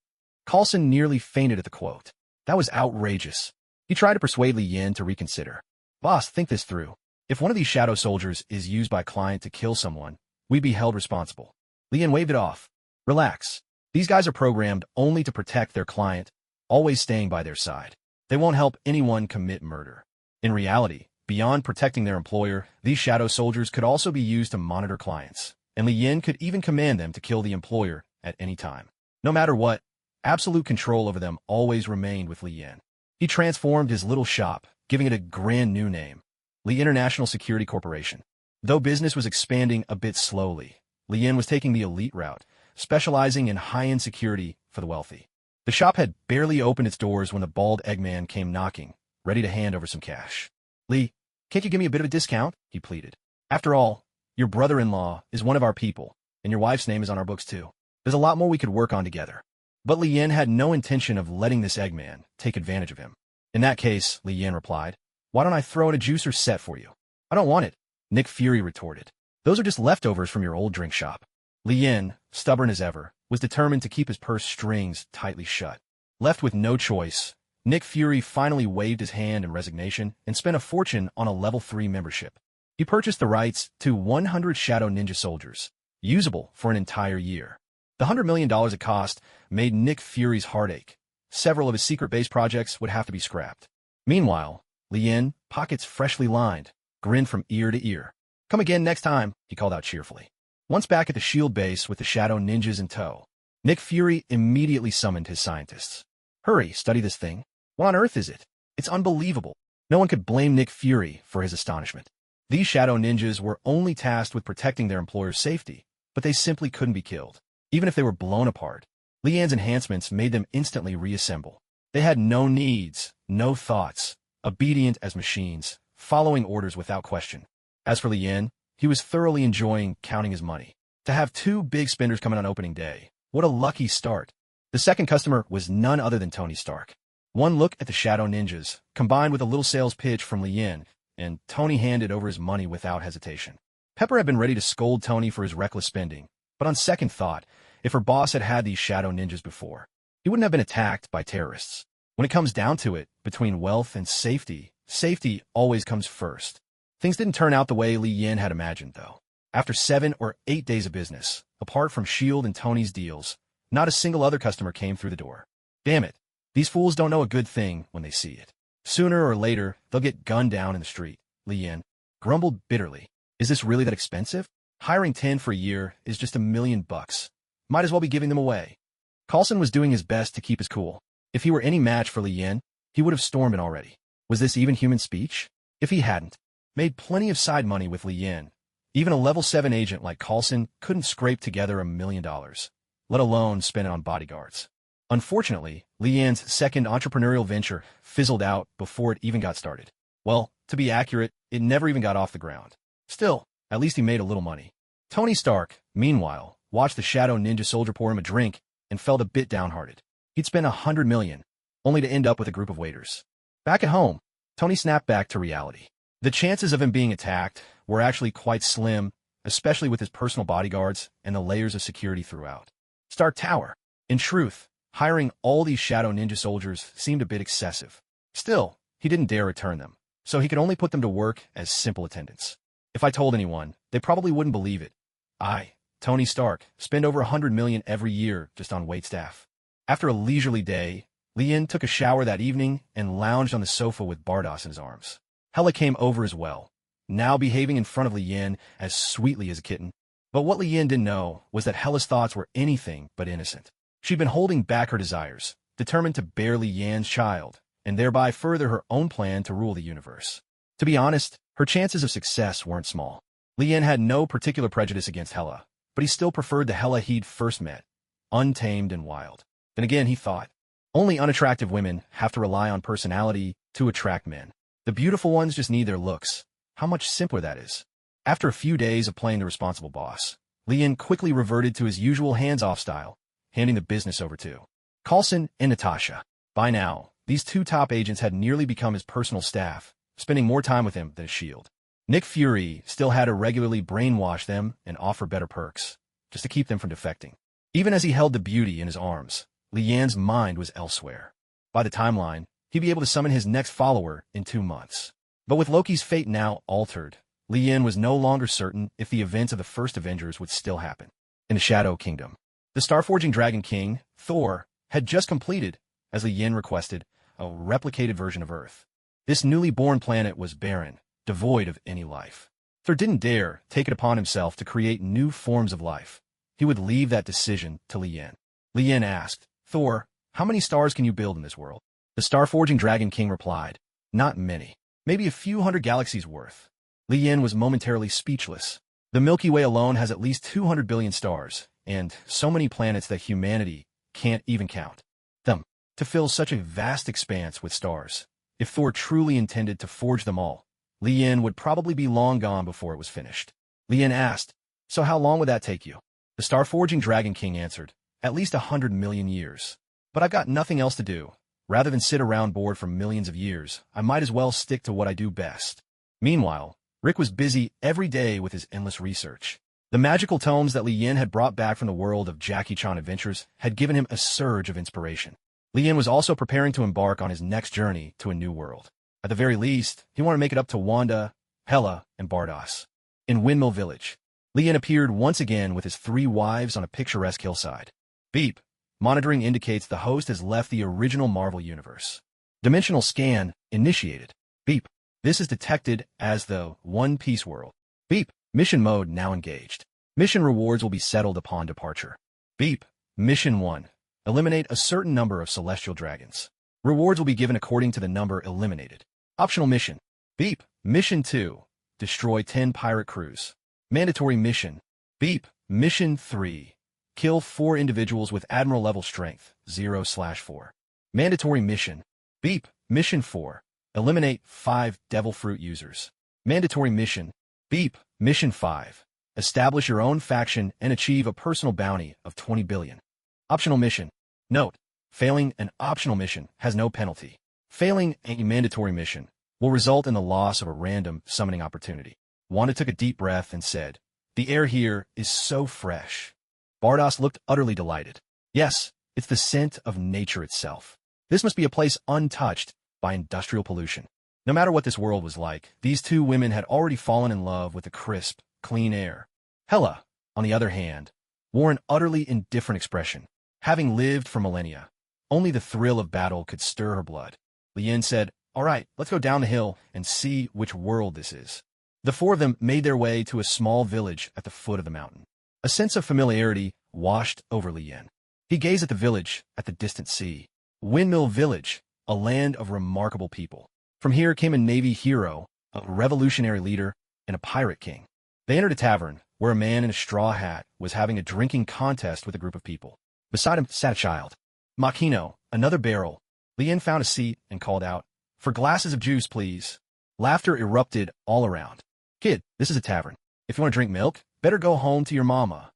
Coulson nearly fainted at the quote. That was outrageous. He tried to persuade Li Yan to reconsider. "Boss, think this through. If one of these shadow soldiers is used by a client to kill someone, we'd be held responsible." Li Yan waved it off. "Relax. These guys are programmed only to protect their client, always staying by their side. They won't help anyone commit murder." In reality, beyond protecting their employer, these shadow soldiers could also be used to monitor clients, and Li Yan could even command them to kill the employer at any time. No matter what, absolute control over them always remained with Li Yan. He transformed his little shop, giving it a grand new name, Li International Security Corporation. Though business was expanding a bit slowly, Li Yan was taking the elite route, specializing in high-end security for the wealthy. The shop had barely opened its doors when the bald Eggman came knocking, ready to hand over some cash. "Li, can't you give me a bit of a discount?" he pleaded. "After all, your brother-in-law is one of our people, and your wife's name is on our books too. There's a lot more we could work on together." But Li Yan had no intention of letting this Eggman take advantage of him. "In that case," Li Yan replied, "why don't I throw in a juicer set for you?" "I don't want it," Nick Fury retorted. "Those are just leftovers from your old drink shop." Li Yan, stubborn as ever, was determined to keep his purse strings tightly shut. Left with no choice, Nick Fury finally waved his hand in resignation and spent a fortune on a level 3 membership. He purchased the rights to 100 Shadow Ninja soldiers, usable for an entire year. The $100 million it cost made Nick Fury's heart ache. Several of his secret base projects would have to be scrapped. Meanwhile, Li Yan, pockets freshly lined, grinned from ear to ear. "Come again next time," he called out cheerfully. Once back at the shield base with the Shadow Ninjas in tow, Nick Fury immediately summoned his scientists. "Hurry, study this thing. What on earth is it? It's unbelievable." No one could blame Nick Fury for his astonishment. These Shadow Ninjas were only tasked with protecting their employer's safety, but they simply couldn't be killed, even if they were blown apart. Li Yan's enhancements made them instantly reassemble. They had no needs, no thoughts, obedient as machines, following orders without question. As for Lian, he was thoroughly enjoying counting his money. To have two big spenders coming on opening day, what a lucky start. The second customer was none other than Tony Stark. One look at the Shadow Ninjas, combined with a little sales pitch from Lian, and Tony handed over his money without hesitation. Pepper had been ready to scold Tony for his reckless spending, but on second thought, if her boss had had these Shadow Ninjas before, he wouldn't have been attacked by terrorists. When it comes down to it, between wealth and safety, safety always comes first. Things didn't turn out the way Lian had imagined, though. After 7 or 8 days of business, apart from S.H.I.E.L.D. and Tony's deals, not a single other customer came through the door. Damn it, these fools don't know a good thing when they see it. Sooner or later, they'll get gunned down in the street, Lian grumbled bitterly. Is this really that expensive? Hiring 10 for a year is just $1 million. Might as well be giving them away. Coulson was doing his best to keep his cool. If he were any match for Lian, he would have stormed it already. Was this even human speech? If he hadn't made plenty of side money with Lian, even a level 7 agent like Coulson couldn't scrape together $1 million, let alone spend it on bodyguards. Unfortunately, Lian's second entrepreneurial venture fizzled out before it even got started. Well, to be accurate, it never even got off the ground. Still, at least he made a little money. Tony Stark, meanwhile, watched the Shadow Ninja soldier pour him a drink and felt a bit downhearted. He'd spent $100 million, only to end up with a group of waiters. Back at home, Tony snapped back to reality. The chances of him being attacked were actually quite slim, especially with his personal bodyguards and the layers of security throughout. Stark Tower. In truth, hiring all these Shadow Ninja soldiers seemed a bit excessive. Still, he didn't dare return them, so he could only put them to work as simple attendants. If I told anyone, they probably wouldn't believe it. I, Tony Stark, spend over $100 million every year just on waitstaff. After a leisurely day, Lian took a shower that evening and lounged on the sofa with Bardos in his arms. Hela came over as well, now behaving in front of Lian as sweetly as a kitten. But what Lian didn't know was that Hela's thoughts were anything but innocent. She'd been holding back her desires, determined to bear Lian's child, and thereby further her own plan to rule the universe. To be honest, her chances of success weren't small. Lian had no particular prejudice against Hela, but he still preferred the Hela he'd first met, untamed and wild. Then again, he thought, only unattractive women have to rely on personality to attract men. The beautiful ones just need their looks. How much simpler that is. After a few days of playing the responsible boss, Lian quickly reverted to his usual hands-off style, handing the business over to Coulson and Natasha. By now, these two top agents had nearly become his personal staff, spending more time with him than S.H.I.E.L.D. Nick Fury still had to regularly brainwash them and offer better perks, just to keep them from defecting. Even as he held the beauty in his arms, Lian's mind was elsewhere. By the timeline, he'd be able to summon his next follower in 2 months. But with Loki's fate now altered, Lian was no longer certain if the events of the first Avengers would still happen. In the Shadow Kingdom, the Starforging Dragon King, Thor, had just completed, as Lian requested, a replicated version of Earth. This newly born planet was barren, devoid of any life. Thor didn't dare take it upon himself to create new forms of life. He would leave that decision to Lian. Lian asked, Thor, how many stars can you build in this world? The Starforging Dragon King replied, not many. Maybe a few hundred galaxies worth. Lian was momentarily speechless. The Milky Way alone has at least 200 billion stars, and so many planets that humanity can't even count them. To fill such a vast expanse with stars, if Thor truly intended to forge them all, Lian would probably be long gone before it was finished. Lian asked, so how long would that take you? The Starforging Dragon King answered, at least 100 million years. But I've got nothing else to do. Rather than sit around bored for millions of years, I might as well stick to what I do best. Meanwhile, Rick was busy every day with his endless research. The magical tomes that Lian had brought back from the world of Jackie Chan adventures had given him a surge of inspiration. Lian was also preparing to embark on his next journey to a new world. At the very least, he wanted to make it up to Wanda, Hela, and Bardos. In Windmill Village, Lian appeared once again with his 3 wives on a picturesque hillside. Beep. Monitoring indicates the host has left the original Marvel Universe. Dimensional scan initiated. Beep. This is detected as the One Piece world. Beep. Mission mode now engaged. Mission rewards will be settled upon departure. Beep. Mission 1. Eliminate a certain number of celestial dragons. Rewards will be given according to the number eliminated. Optional mission. Beep. Mission 2. Destroy 10 pirate crews. Mandatory mission. Beep. Mission 3. Kill 4 individuals with Admiral-level strength, 0/4. Mandatory mission. Beep. Mission 4. Eliminate 5 Devil Fruit users. Mandatory mission. Beep, Mission 5. Establish your own faction and achieve a personal bounty of 20 billion. Optional mission. Note, failing an optional mission has no penalty. Failing a mandatory mission will result in the loss of a random summoning opportunity. Wanda took a deep breath and said, "The air here is so fresh." Bardos looked utterly delighted. Yes, it's the scent of nature itself. This must be a place untouched by industrial pollution. No matter what this world was like, these two women had already fallen in love with the crisp, clean air. Hela, on the other hand, wore an utterly indifferent expression. Having lived for millennia, only the thrill of battle could stir her blood. Lien said, "All right, let's go down the hill and see which world this is." The four of them made their way to a small village at the foot of the mountain. A sense of familiarity washed over Lien. He gazed at the village, at the distant sea. Windmill Village, a land of remarkable people. From here came a Navy hero, a revolutionary leader, and a pirate king. They entered a tavern, where a man in a straw hat was having a drinking contest with a group of people. Beside him sat a child. Makino, another barrel. Lien found a seat and called out, "For glasses of juice, please." Laughter erupted all around. "Kid, this is a tavern. If you want to drink milk, better go home to your mama."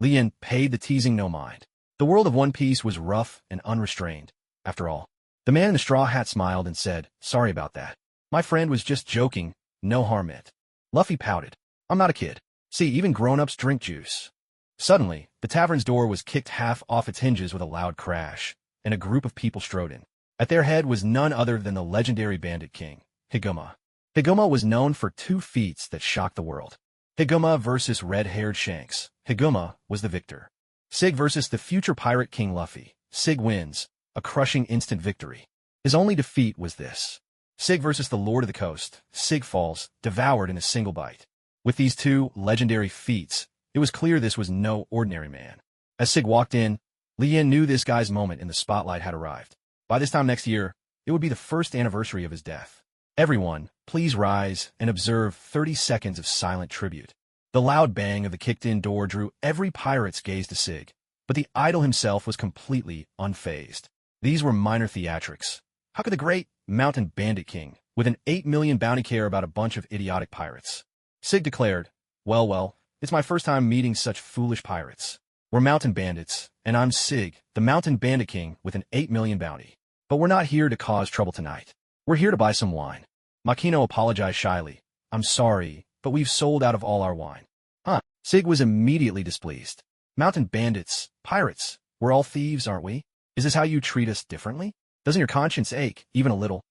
Lien paid the teasing no mind. The world of One Piece was rough and unrestrained, after all. The man in the straw hat smiled and said, "Sorry about that. My friend was just joking, no harm meant." Luffy pouted. "I'm not a kid. See, even grown-ups drink juice." Suddenly, the tavern's door was kicked half off its hinges with a loud crash, and a group of people strode in. At their head was none other than the legendary bandit king, Higuma. Higuma was known for two feats that shocked the world. Higuma versus red-haired Shanks. Higuma was the victor. Sig versus the future pirate king Luffy. Sig wins, a crushing instant victory. His only defeat was this. Sig versus the Lord of the Coast. Sig falls, devoured in a single bite. With these two legendary feats, it was clear this was no ordinary man. As Sig walked in, Lien knew this guy's moment in the spotlight had arrived. By this time next year, it would be the first anniversary of his death. Everyone, please rise and observe 30 seconds of silent tribute. The loud bang of the kicked-in door drew every pirate's gaze to Sig, but the idol himself was completely unfazed. These were minor theatrics. How could the great mountain bandit king, with an 8 million bounty, care about a bunch of idiotic pirates? Sig declared, well, it's my first time meeting such foolish pirates. We're mountain bandits, and I'm Sig, the mountain bandit king with an 8 million bounty. But we're not here to cause trouble tonight. We're here to buy some wine." Makino apologized shyly. "I'm sorry, but we've sold out of all our wine." Huh? Sig was immediately displeased. "Mountain bandits, pirates, we're all thieves, aren't we? Is this how you treat us differently? Doesn't your conscience ache, even a little?"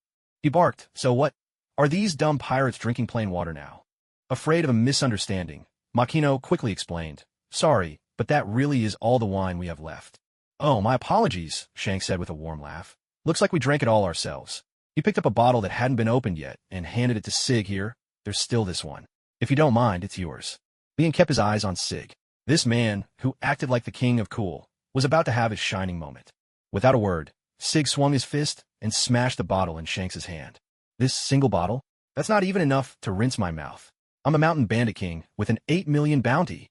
He barked, "So what? Are these dumb pirates drinking plain water now?" Afraid of a misunderstanding, Makino quickly explained, "Sorry, but that really is all the wine we have left." "Oh, my apologies," Shank said with a warm laugh. "Looks like we drank it all ourselves." He picked up a bottle that hadn't been opened yet and handed it to Sig. "Here, there's still this one. If you don't mind, it's yours." Lien kept his eyes on Sig. This man, who acted like the king of cool, was about to have his shining moment. Without a word, Sig swung his fist and smashed the bottle in Shanks' hand. "This single bottle? That's not even enough to rinse my mouth. I'm a mountain bandit king with an 8 million bounty."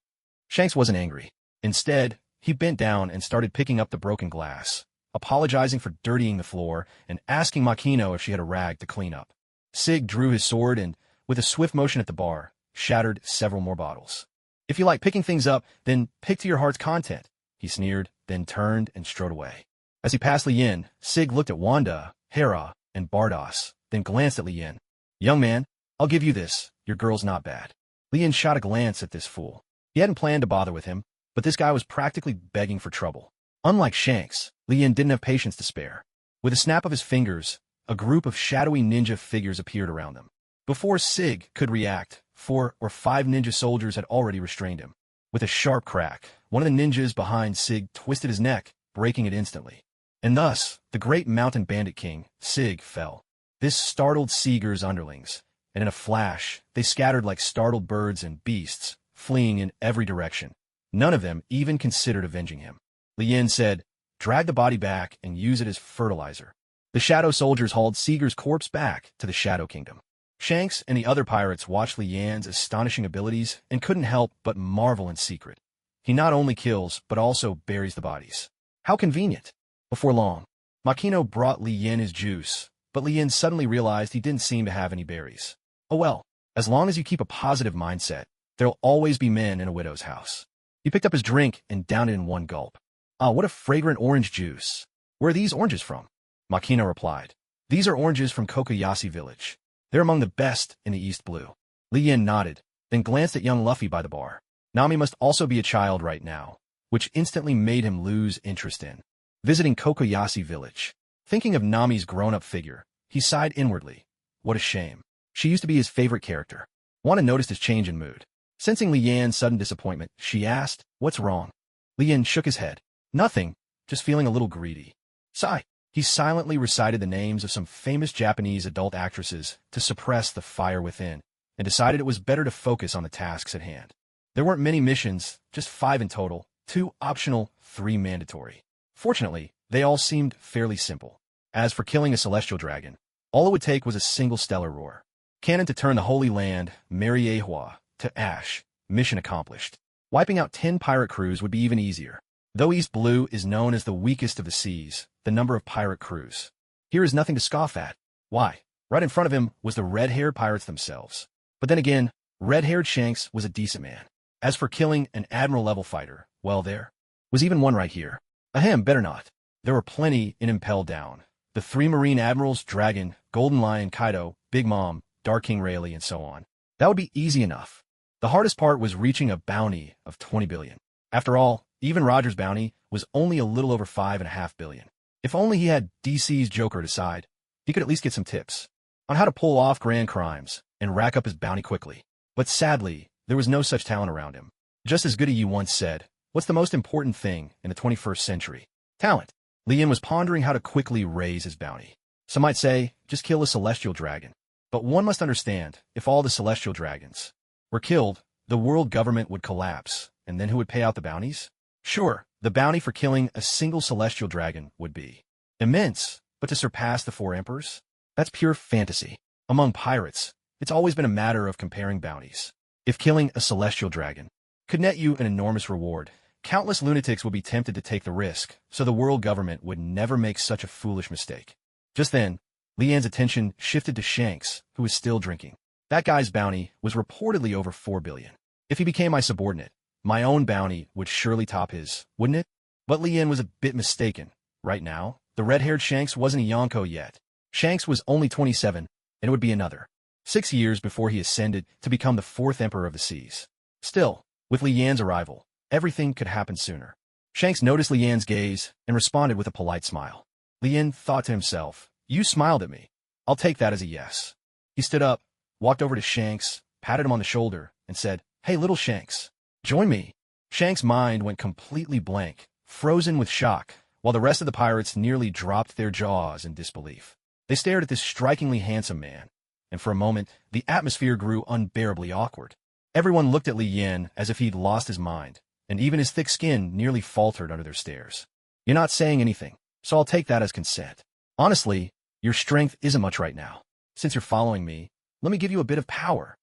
Shanks wasn't angry. Instead, he bent down and started picking up the broken glass, apologizing for dirtying the floor and asking Makino if she had a rag to clean up. Sig drew his sword and, with a swift motion at the bar, shattered several more bottles. "If you like picking things up, then pick to your heart's content," he sneered, then turned and strode away. As he passed Lien, Sig looked at Wanda, Hera, and Bardos, then glanced at Lien. "Young man, I'll give you this. Your girl's not bad." Lien shot a glance at this fool. He hadn't planned to bother with him, but this guy was practically begging for trouble. Unlike Shanks, Lien didn't have patience to spare. With a snap of his fingers, a group of shadowy ninja figures appeared around them. Before Sig could react, 4 or 5 ninja soldiers had already restrained him. With a sharp crack, one of the ninjas behind Sig twisted his neck, breaking it instantly. And thus, the great mountain bandit king, Sig, fell. This startled Seeger's underlings, and in a flash, they scattered like startled birds and beasts, fleeing in every direction. None of them even considered avenging him. Lien said, "Drag the body back and use it as fertilizer." The shadow soldiers hauled Seeger's corpse back to the Shadow Kingdom. Shanks and the other pirates watched Lian's astonishing abilities and couldn't help but marvel in secret. He not only kills, but also buries the bodies. How convenient. Before long, Makino brought Lien his juice, but Lien suddenly realized he didn't seem to have any berries. "Oh well, As long as you keep a positive mindset, there'll always be men in a widow's house. He picked up his drink and downed it in one gulp. Ah, what a fragrant orange juice. Where are these oranges from? Makino replied. These are oranges from Kokoyashi village. They're among the best in the East Blue. Li Yin nodded, then glanced at young Luffy by the bar. Nami must also be a child right now, which instantly made him lose interest in visiting Kokoyashi village. Thinking of Nami's grown-up figure, he sighed inwardly. What a shame. She used to be his favorite character. Wana noticed his change in mood. Sensing Li Yan's sudden disappointment, she asked, "What's wrong?" Li Yan shook his head. "Nothing, just feeling a little greedy." Sigh. He silently recited the names of some famous Japanese adult actresses to suppress the fire within, and decided it was better to focus on the tasks at hand. There weren't many missions, just 5 in total, 2 optional, 3 mandatory. Fortunately, they all seemed fairly simple. As for killing a celestial dragon, all it would take was a single stellar roar. Cannon to turn the Holy Land, Mariehua, to ash. Mission accomplished. Wiping out 10 pirate crews would be even easier. Though East Blue is known as the weakest of the seas, the number of pirate crews here is nothing to scoff at. Why? Right in front of him was the red-haired pirates themselves. But then again, red-haired Shanks was a decent man. As for killing an admiral-level fighter, well, there was even one right here. Ahem, better not. There were plenty in Impel Down. The 3 Marine Admirals, Dragon, Golden Lion, Kaido, Big Mom, Dark King Rayleigh, and so on. That would be easy enough. The hardest part was reaching a bounty of 20 billion. After all, even Roger's bounty was only a little over 5.5 billion. If only he had DC's Joker to side, he could at least get some tips on how to pull off grand crimes and rack up his bounty quickly. But sadly, there was no such talent around him. Just as Goody once said, what's the most important thing in the 21st century? Talent. Li Yin was pondering how to quickly raise his bounty. Some might say, just kill a celestial dragon. But one must understand, if all the celestial dragons were killed, the world government would collapse, and then who would pay out the bounties? Sure, the bounty for killing a single celestial dragon would be immense, but to surpass the 4 emperors? That's pure fantasy. Among pirates, it's always been a matter of comparing bounties. If killing a celestial dragon could net you an enormous reward, countless lunatics would be tempted to take the risk, so the world government would never make such a foolish mistake. Just then, Li Yan's attention shifted to Shanks, who was still drinking. That guy's bounty was reportedly over 4 billion. If he became my subordinate, my own bounty would surely top his, wouldn't it? But Li Yan was a bit mistaken. Right now, the red-haired Shanks wasn't a Yonko yet. Shanks was only 27, and it would be another 6 years before he ascended to become the 4th Emperor of the Seas. Still, with Li Yan's arrival, everything could happen sooner. Shanks noticed Li Yan's gaze and responded with a polite smile. Li Yan thought to himself, "You smiled at me. I'll take that as a yes." He stood up, walked over to Shanks, patted him on the shoulder, and said, "Hey, little Shanks, join me." Shanks' mind went completely blank, frozen with shock, while the rest of the pirates nearly dropped their jaws in disbelief. They stared at this strikingly handsome man, and for a moment, the atmosphere grew unbearably awkward. Everyone looked at Li Yan as if he'd lost his mind, and even his thick skin nearly faltered under their stares. "You're not saying anything, so I'll take that as consent. Honestly, your strength isn't much right now. Since you're following me, let me give you a bit of power."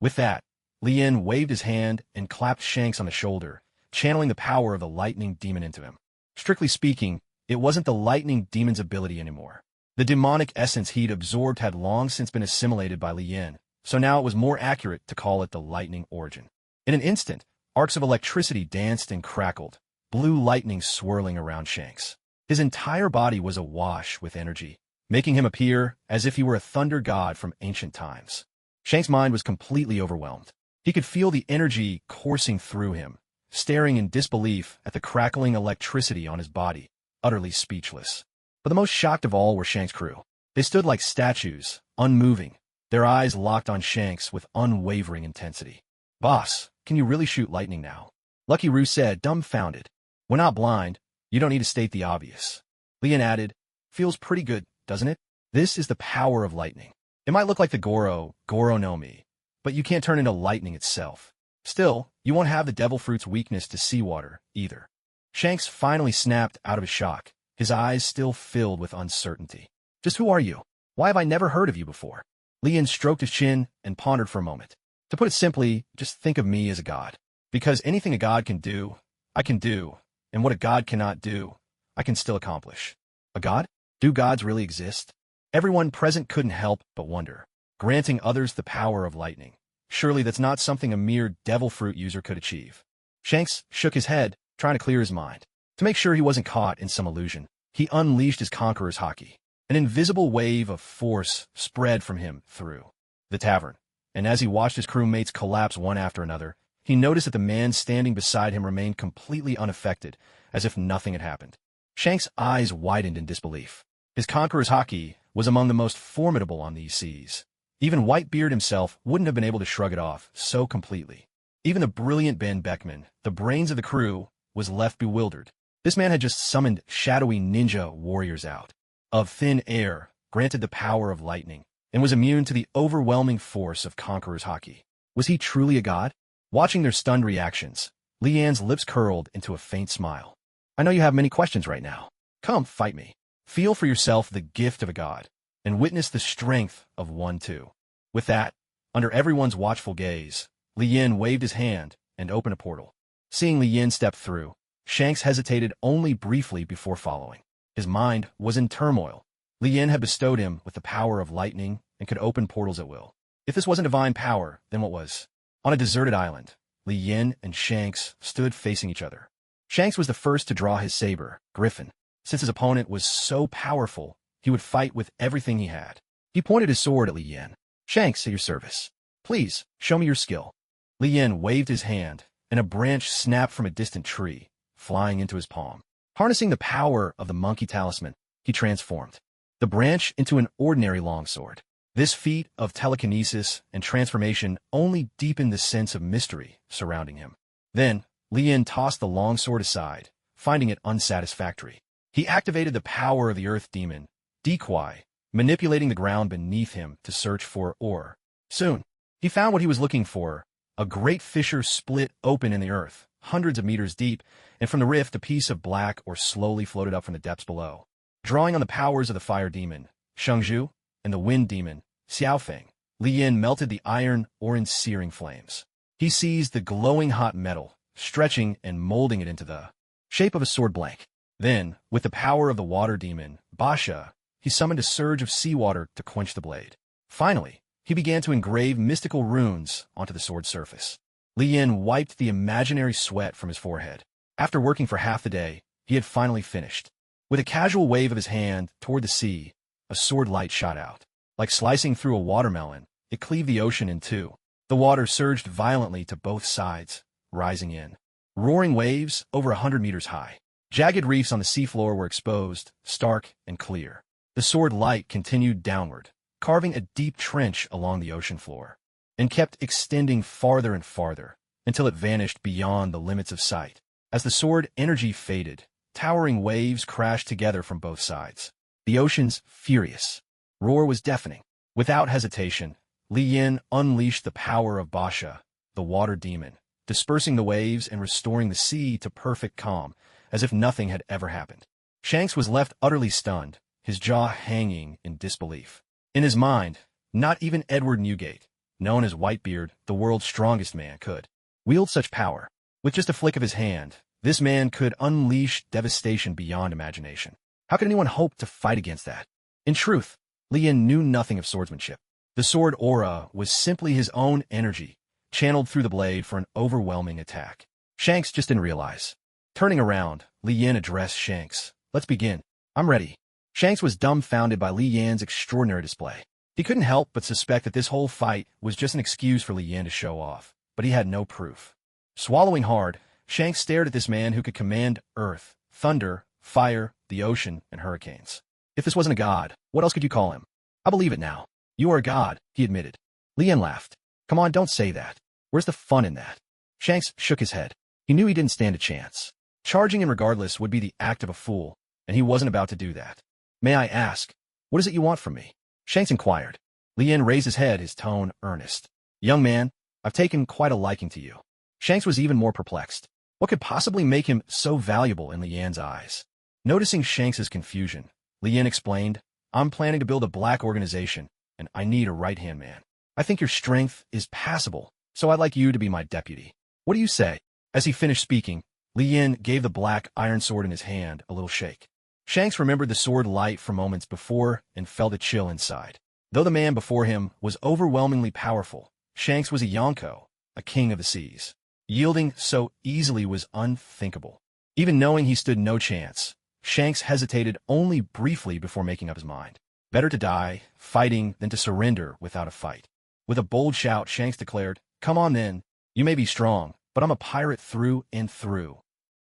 With that, Li Yan waved his hand and clapped Shanks on the shoulder, channeling the power of the lightning demon into him. Strictly speaking, it wasn't the lightning demon's ability anymore. The demonic essence he'd absorbed had long since been assimilated by Li Yan, so now it was more accurate to call it the lightning origin. In an instant, arcs of electricity danced and crackled, blue lightning swirling around Shanks. His entire body was awash with energy, making him appear as if he were a thunder god from ancient times. Shanks' mind was completely overwhelmed. He could feel the energy coursing through him, staring in disbelief at the crackling electricity on his body, utterly speechless. But the most shocked of all were Shanks' crew. They stood like statues, unmoving, their eyes locked on Shanks with unwavering intensity. "Boss, can you really shoot lightning now?" Lucky Roo said, dumbfounded. "We're not blind. You don't need to state the obvious." Li Yan added, "Feels pretty good, doesn't it? This is the power of lightning. It might look like the Goro no Mi, but you can't turn into lightning itself. Still, you won't have the devil fruit's weakness to seawater, either." Shanks finally snapped out of his shock, his eyes still filled with uncertainty. "Just who are you? Why have I never heard of you before?" Li Yan stroked his chin and pondered for a moment. "To put it simply, just think of me as a god. Because anything a god can do, I can do, and what a god cannot do, I can still accomplish." A god? Do gods really exist? Everyone present couldn't help but wonder. Granting others the power of lightning, Surely that's not something a mere devil fruit user could achieve. Shanks shook his head, trying to clear his mind. To make sure he wasn't caught in some illusion, he unleashed his conqueror's haki. An invisible wave of force spread from him through the tavern, and as he watched his crewmates collapse one after another, he noticed that the man standing beside him remained completely unaffected, as if nothing had happened. Shanks' eyes widened in disbelief. His conqueror's haki was among the most formidable on these seas. Even Whitebeard himself wouldn't have been able to shrug it off so completely. Even the brilliant Ben Beckman, the brains of the crew, was left bewildered. This man had just summoned shadowy ninja warriors out of thin air, granted the power of lightning, and was immune to the overwhelming force of Conqueror's haki. Was he truly a god? Watching their stunned reactions, Leanne's lips curled into a faint smile. I know you have many questions right now. Come, fight me. Feel for yourself the gift of a god, and witness the strength of one too. With that, under everyone's watchful gaze, Lian waved his hand and opened a portal. Seeing Lian step through, Shanks hesitated only briefly before following. His mind was in turmoil. Lian had bestowed him with the power of lightning and could open portals at will. If this wasn't divine power, then what was? On a deserted island, Lian and Shanks stood facing each other. Shanks was the first to draw his saber, Griffin. Since his opponent was so powerful, he would fight with everything he had. He pointed his sword at Lian. Shanks, at your service. Please, show me your skill. Lian waved his hand, and a branch snapped from a distant tree, flying into his palm. Harnessing the power of the monkey talisman, he transformed the branch into an ordinary longsword. This feat of telekinesis and transformation only deepened the sense of mystery surrounding him. Then, Lian tossed the longsword aside, finding it unsatisfactory. He activated the power of the earth demon, Dequai, manipulating the ground beneath him to search for ore. Soon, he found what he was looking for. A great fissure split open in the earth, hundreds of meters deep, and from the rift a piece of black ore slowly floated up from the depths below. Drawing on the powers of the fire demon, Shengzhu, and the wind demon, Xiaofeng, Lian melted the iron ore in searing flames. He seized the glowing hot metal, stretching and molding it into the shape of a sword blank. Then, with the power of the water demon, Basha, he summoned a surge of seawater to quench the blade. Finally, he began to engrave mystical runes onto the sword's surface. Lian wiped the imaginary sweat from his forehead. After working for half the day, he had finally finished. With a casual wave of his hand toward the sea, a sword light shot out. Like slicing through a watermelon, it cleaved the ocean in two. The water surged violently to both sides, rising in roaring waves over 100 meters high. Jagged reefs on the seafloor were exposed, stark and clear. The sword light continued downward, carving a deep trench along the ocean floor, and kept extending farther and farther, until it vanished beyond the limits of sight. As the sword energy faded, towering waves crashed together from both sides. The ocean's furious roar was deafening. Without hesitation, Lian unleashed the power of Basha, the water demon, dispersing the waves and restoring the sea to perfect calm, as if nothing had ever happened. Shanks was left utterly stunned, his jaw hanging in disbelief. In his mind, not even Edward Newgate, known as Whitebeard, the world's strongest man, could wield such power. With just a flick of his hand, this man could unleash devastation beyond imagination. How could anyone hope to fight against that? In truth, Lian knew nothing of swordsmanship. The sword aura was simply his own energy, channeled through the blade for an overwhelming attack. Shanks just didn't realize. Turning around, Lian addressed Shanks. Let's begin. I'm ready. Shanks was dumbfounded by Lian's extraordinary display. He couldn't help but suspect that this whole fight was just an excuse for Lian to show off, but he had no proof. Swallowing hard, Shanks stared at this man who could command earth, thunder, fire, the ocean, and hurricanes. If this wasn't a god, what else could you call him? I believe it now. You are a god, he admitted. Lian laughed. Come on, don't say that. Where's the fun in that? Shanks shook his head. He knew he didn't stand a chance. Charging him regardless would be the act of a fool, and he wasn't about to do that. May I ask, what is it you want from me? Shanks inquired. Lian raised his head, his tone earnest. Young man, I've taken quite a liking to you. Shanks was even more perplexed. What could possibly make him so valuable in Lian's eyes? Noticing Shanks's confusion, Lian explained, I'm planning to build a black organization, and I need a right-hand man. I think your strength is passable, so I'd like you to be my deputy. What do you say? As he finished speaking, Lian gave the black iron sword in his hand a little shake. Shanks remembered the sword light from moments before and felt a chill inside. Though the man before him was overwhelmingly powerful, Shanks was a Yonko, a king of the seas. Yielding so easily was unthinkable. Even knowing he stood no chance, Shanks hesitated only briefly before making up his mind. Better to die, fighting, than to surrender without a fight. With a bold shout, Shanks declared, "Come on then, you may be strong, but I'm a pirate through and through."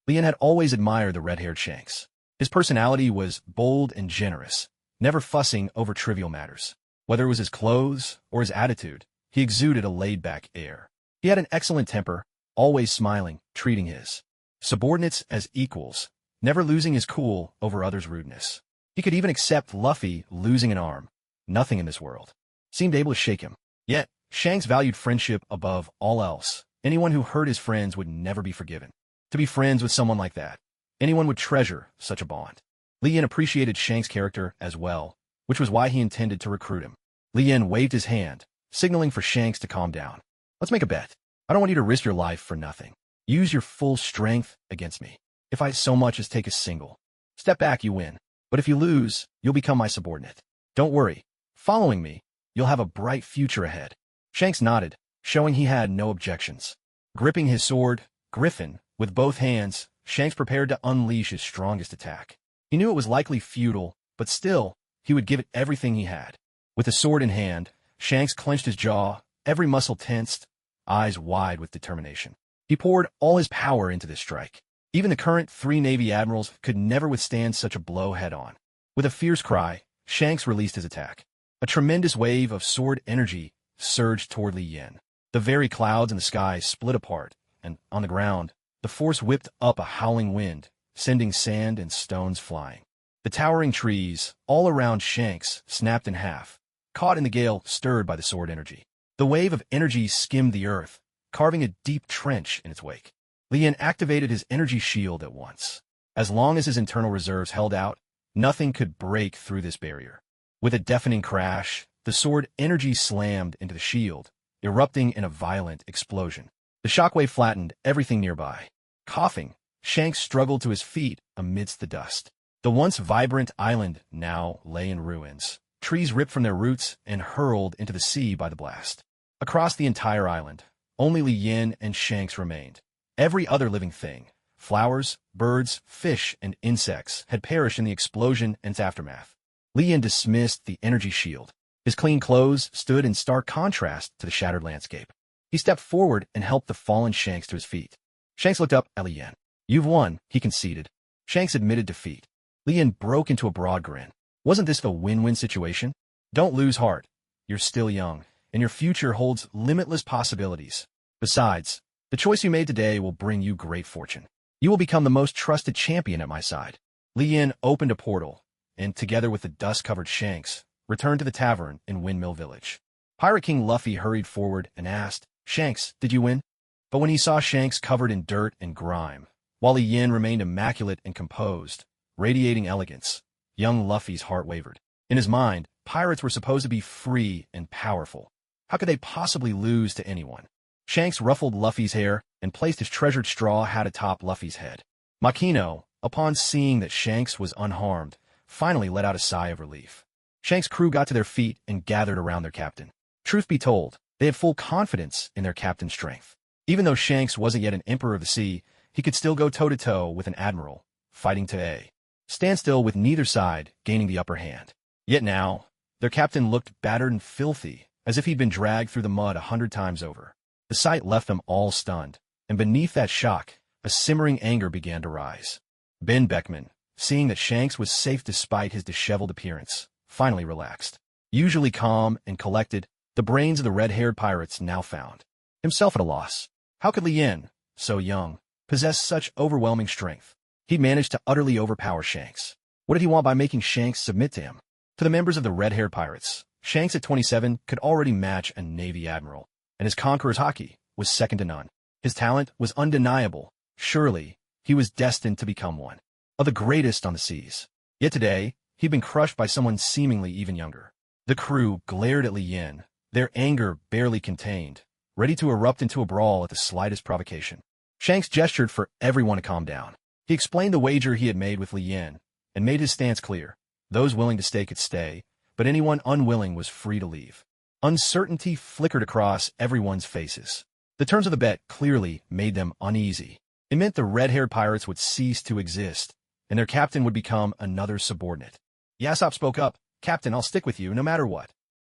Lien had always admired the red-haired Shanks. His personality was bold and generous, never fussing over trivial matters. Whether it was his clothes or his attitude, he exuded a laid-back air. He had an excellent temper, always smiling, treating his subordinates as equals, never losing his cool over others' rudeness. He could even accept Luffy losing an arm. Nothing in this world seemed able to shake him. Yet, Shanks valued friendship above all else. Anyone who hurt his friends would never be forgiven. To be friends with someone like that, anyone would treasure such a bond. Lien appreciated Shanks' character as well, which was why he intended to recruit him. Lien waved his hand, signaling for Shanks to calm down. "Let's make a bet. I don't want you to risk your life for nothing. Use your full strength against me. If I so much as take a single step back, you win. But if you lose, you'll become my subordinate. Don't worry. Following me, you'll have a bright future ahead." Shanks nodded, showing he had no objections. Gripping his sword, Griffin, with both hands, Shanks prepared to unleash his strongest attack. He knew it was likely futile, but still, he would give it everything he had. With the sword in hand, Shanks clenched his jaw, every muscle tensed, eyes wide with determination. He poured all his power into this strike. Even the current 3 Navy admirals could never withstand such a blow head-on. With a fierce cry, Shanks released his attack. A tremendous wave of sword energy surged toward Lien. The very clouds in the sky split apart, and, on the ground, the force whipped up a howling wind, sending sand and stones flying. The towering trees, all around Shanks, snapped in half, caught in the gale stirred by the sword energy. The wave of energy skimmed the earth, carving a deep trench in its wake. Lien activated his energy shield at once. As long as his internal reserves held out, nothing could break through this barrier. With a deafening crash, the sword energy slammed into the shield, erupting in a violent explosion. The shockwave flattened everything nearby. Coughing, Shanks struggled to his feet amidst the dust. The once vibrant island now lay in ruins, trees ripped from their roots and hurled into the sea by the blast. Across the entire island, only Lien and Shanks remained. Every other living thing, flowers, birds, fish, and insects, had perished in the explosion and its aftermath. Lien dismissed the energy shield. His clean clothes stood in stark contrast to the shattered landscape. He stepped forward and helped the fallen Shanks to his feet. Shanks looked up at Lien. "You've won," he conceded. Shanks admitted defeat. Lien broke into a broad grin. Wasn't this a win-win situation? Don't lose heart. You're still young, and your future holds limitless possibilities. Besides, the choice you made today will bring you great fortune. You will become the most trusted champion at my side. Lien opened a portal, and together with the dust-covered Shanks, returned to the tavern in Windmill Village. Pirate King Luffy hurried forward and asked, "Shanks, did you win?" But when he saw Shanks covered in dirt and grime, while Lien remained immaculate and composed, radiating elegance, young Luffy's heart wavered. In his mind, pirates were supposed to be free and powerful. How could they possibly lose to anyone? Shanks ruffled Luffy's hair and placed his treasured straw hat atop Luffy's head. Makino, upon seeing that Shanks was unharmed, finally let out a sigh of relief. Shanks' crew got to their feet and gathered around their captain. Truth be told, they had full confidence in their captain's strength. Even though Shanks wasn't yet an emperor of the sea, he could still go toe-to-toe with an admiral, fighting to a standstill with neither side gaining the upper hand. Yet now, their captain looked battered and filthy, as if he'd been dragged through the mud 100 times over. The sight left them all stunned, and beneath that shock, a simmering anger began to rise. Ben Beckman, seeing that Shanks was safe despite his disheveled appearance, finally relaxed. Usually calm and collected, the brains of the red-haired pirates now found himself at a loss. How could Lien, so young, possess such overwhelming strength? He'd managed to utterly overpower Shanks. What did he want by making Shanks submit to him? To the members of the red-haired pirates, Shanks at 27 could already match a Navy admiral, and his conqueror's haki was second to none. His talent was undeniable. Surely, he was destined to become one of the greatest on the seas. Yet today, he'd been crushed by someone seemingly even younger. The crew glared at Lien, their anger barely contained, ready to erupt into a brawl at the slightest provocation. Shanks gestured for everyone to calm down. He explained the wager he had made with Lien, and made his stance clear. Those willing to stay could stay, but anyone unwilling was free to leave. Uncertainty flickered across everyone's faces. The terms of the bet clearly made them uneasy. It meant the red-haired pirates would cease to exist, and their captain would become another subordinate. Yasopp spoke up. "Captain, I'll stick with you no matter what."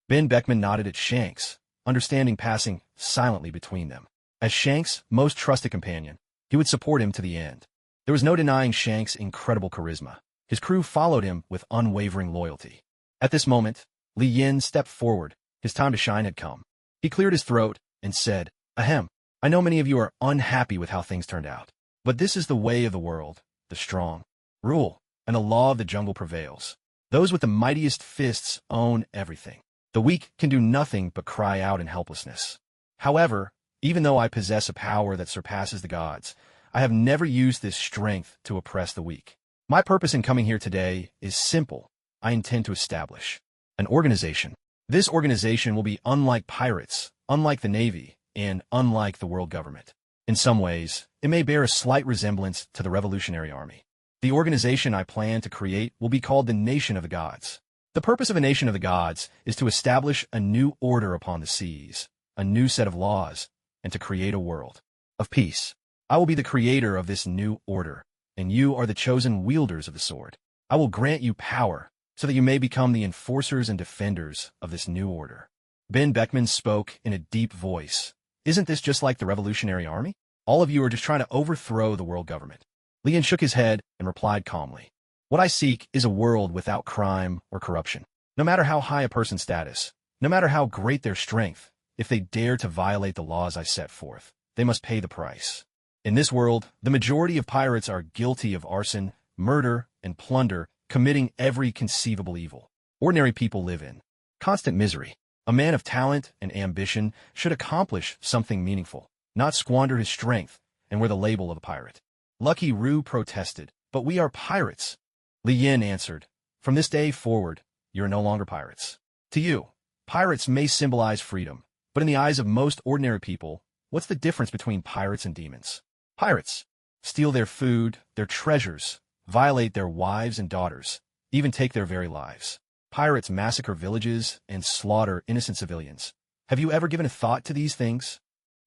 Ben Beckman nodded at Shanks, understanding passing silently between them. As Shanks' most trusted companion, he would support him to the end. There was no denying Shanks' incredible charisma. His crew followed him with unwavering loyalty. At this moment, Li Yin stepped forward. His time to shine had come. He cleared his throat and said, "Ahem, I know many of you are unhappy with how things turned out. But this is the way of the world. The strong rule, and the law of the jungle prevails. Those with the mightiest fists own everything. The weak can do nothing but cry out in helplessness. However, even though I possess a power that surpasses the gods, I have never used this strength to oppress the weak. My purpose in coming here today is simple. I intend to establish an organization. This organization will be unlike pirates, unlike the Navy, and unlike the world government. In some ways, it may bear a slight resemblance to the Revolutionary Army. The organization I plan to create will be called the Nation of the Gods. The purpose of a Nation of the Gods is to establish a new order upon the seas, a new set of laws, and to create a world of peace. I will be the creator of this new order, and you are the chosen wielders of the sword. I will grant you power, so that you may become the enforcers and defenders of this new order." Ben Beckman spoke in a deep voice. "Isn't this just like the Revolutionary Army? All of you are just trying to overthrow the world government." Li Yin shook his head and replied calmly, "What I seek is a world without crime or corruption. No matter how high a person's status, no matter how great their strength, if they dare to violate the laws I set forth, they must pay the price. In this world, the majority of pirates are guilty of arson, murder, and plunder, committing every conceivable evil. Ordinary people live in constant misery. A man of talent and ambition should accomplish something meaningful, not squander his strength and wear the label of a pirate." Lucky Roo protested, "But we are pirates." Li Yin answered, "From this day forward, you are no longer pirates. To you, pirates may symbolize freedom, but in the eyes of most ordinary people, what's the difference between pirates and demons? Pirates steal their food, their treasures, violate their wives and daughters, even take their very lives. Pirates massacre villages and slaughter innocent civilians. Have you ever given a thought to these things?"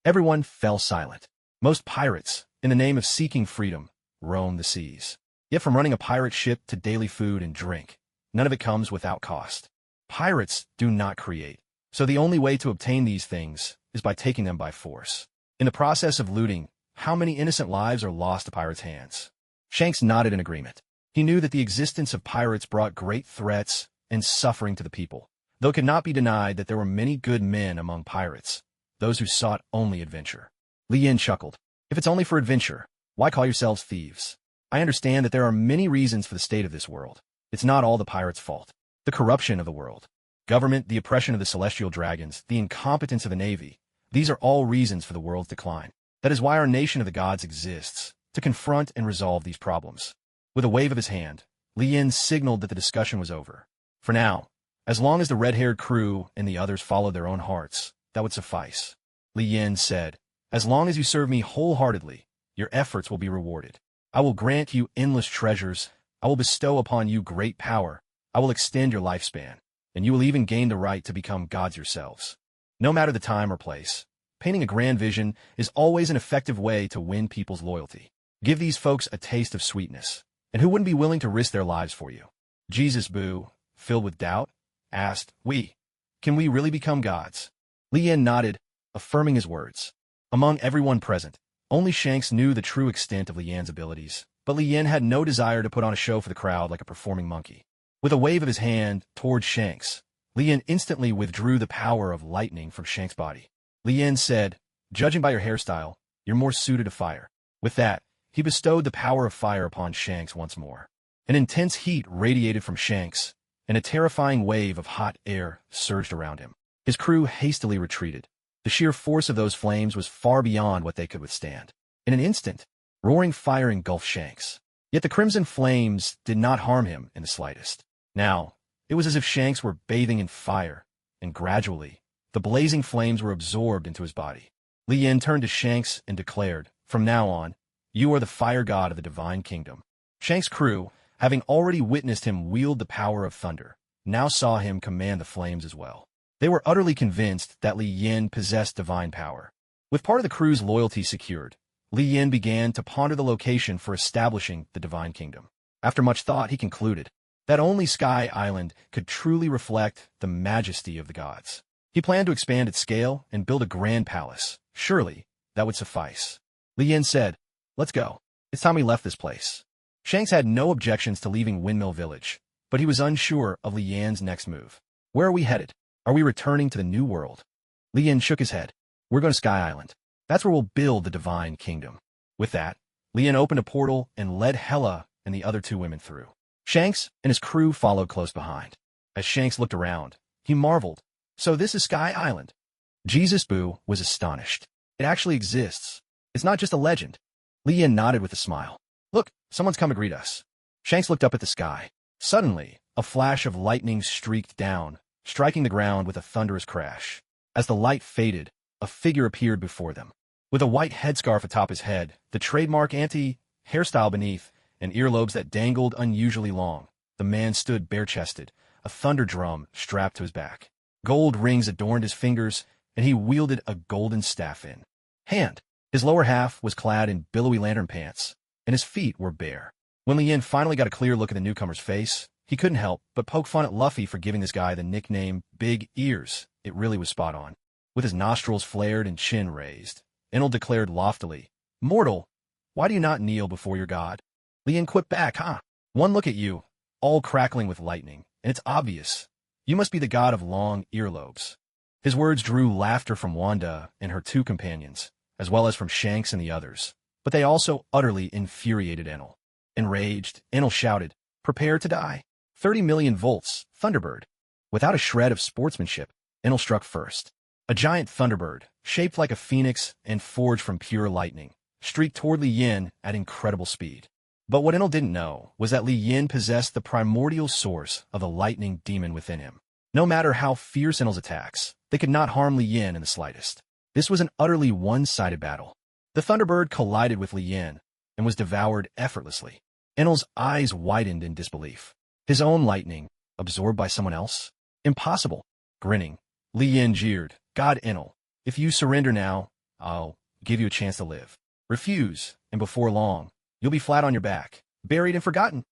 Everyone fell silent. Most pirates, in the name of seeking freedom, roam the seas. Yet from running a pirate ship to daily food and drink, none of it comes without cost. Pirates do not create, so the only way to obtain these things is by taking them by force. In the process of looting, how many innocent lives are lost to pirates' hands? Shanks nodded in agreement. He knew that the existence of pirates brought great threats and suffering to the people, though it could not be denied that there were many good men among pirates, those who sought only adventure. Li Yin chuckled. "If it's only for adventure, why call yourselves thieves? I understand that there are many reasons for the state of this world. It's not all the pirates' fault. The corruption of the world, government, the oppression of the celestial dragons, the incompetence of the Navy, these are all reasons for the world's decline. That is why our Nation of the Gods exists, to confront and resolve these problems." With a wave of his hand, Li Yin signaled that the discussion was over. For now, as long as the red-haired crew and the others followed their own hearts, that would suffice. Li Yin said, "As long as you serve me wholeheartedly, your efforts will be rewarded. I will grant you endless treasures. I will bestow upon you great power. I will extend your lifespan, and you will even gain the right to become gods yourselves. No matter the time or place, painting a grand vision is always an effective way to win people's loyalty. Give these folks a taste of sweetness, and who wouldn't be willing to risk their lives for you?" Jesus Boo, filled with doubt, asked, Can we really become gods?" Li Yin nodded, affirming his words. Among everyone present, only Shanks knew the true extent of Li Yin's abilities, but Li Yin had no desire to put on a show for the crowd like a performing monkey. With a wave of his hand toward Shanks, Li Yin instantly withdrew the power of lightning from Shanks' body. Li Yin said, "Judging by your hairstyle, you're more suited to fire." With that, he bestowed the power of fire upon Shanks once more. An intense heat radiated from Shanks, and a terrifying wave of hot air surged around him. His crew hastily retreated. The sheer force of those flames was far beyond what they could withstand. In an instant, roaring fire engulfed Shanks. Yet the crimson flames did not harm him in the slightest. Now, it was as if Shanks were bathing in fire, and gradually, the blazing flames were absorbed into his body. Li Yin turned to Shanks and declared, "From now on, you are the fire god of the divine kingdom." Shanks' crew, having already witnessed him wield the power of thunder, now saw him command the flames as well. They were utterly convinced that Li Yin possessed divine power. With part of the crew's loyalty secured, Li Yin began to ponder the location for establishing the divine kingdom. After much thought, he concluded that only Sky Island could truly reflect the majesty of the gods. He planned to expand its scale and build a grand palace. Surely, that would suffice. Li Yin said, "Let's go. It's time we left this place." Shanks had no objections to leaving Windmill Village, but he was unsure of Li Yan's next move. "Where are we headed? Are we returning to the New World?" Li Yin shook his head. "We're going to Sky Island. That's where we'll build the divine kingdom." With that, Li Yin opened a portal and led Hela and the other two women through. Shanks and his crew followed close behind. As Shanks looked around, he marveled. "So this is Sky Island?" Jesus Boo was astonished. "It actually exists. It's not just a legend." Li Yin nodded with a smile. "Look, someone's come to greet us." Shanks looked up at the sky. Suddenly, a flash of lightning streaked down, striking the ground with a thunderous crash. As the light faded, a figure appeared before them. With a white headscarf atop his head, the trademark anti-hairstyle beneath, and earlobes that dangled unusually long, the man stood bare-chested, a thunder drum strapped to his back. Gold rings adorned his fingers, and he wielded a golden staff in hand. His lower half was clad in billowy lantern pants, and his feet were bare. When Li Yin finally got a clear look at the newcomer's face, he couldn't help but poke fun at Luffy for giving this guy the nickname Big Ears. It really was spot on. With his nostrils flared and chin raised, Enel declared loftily, "Mortal, why do you not kneel before your god?" Li Yin quipped back, "Huh? One look at you, all crackling with lightning, and it's obvious. You must be the god of long earlobes." His words drew laughter from Wanda and her two companions, as well as from Shanks and the others, but they also utterly infuriated Enel. Enraged, Enel shouted, "Prepare to die. 30 million volts, Thunderbird." Without a shred of sportsmanship, Enel struck first. A giant Thunderbird, shaped like a phoenix and forged from pure lightning, streaked toward Li Yin at incredible speed. But what Enel didn't know was that Li Yin possessed the primordial source of the lightning demon within him. No matter how fierce Enel's attacks, they could not harm Li Yin in the slightest. This was an utterly one-sided battle. The Thunderbird collided with Li Yin and was devoured effortlessly. Enel's eyes widened in disbelief. His own lightning, absorbed by someone else? Impossible. Grinning, Li Yin jeered, "God Enel, if you surrender now, I'll give you a chance to live. Refuse, and before long, you'll be flat on your back, buried and forgotten."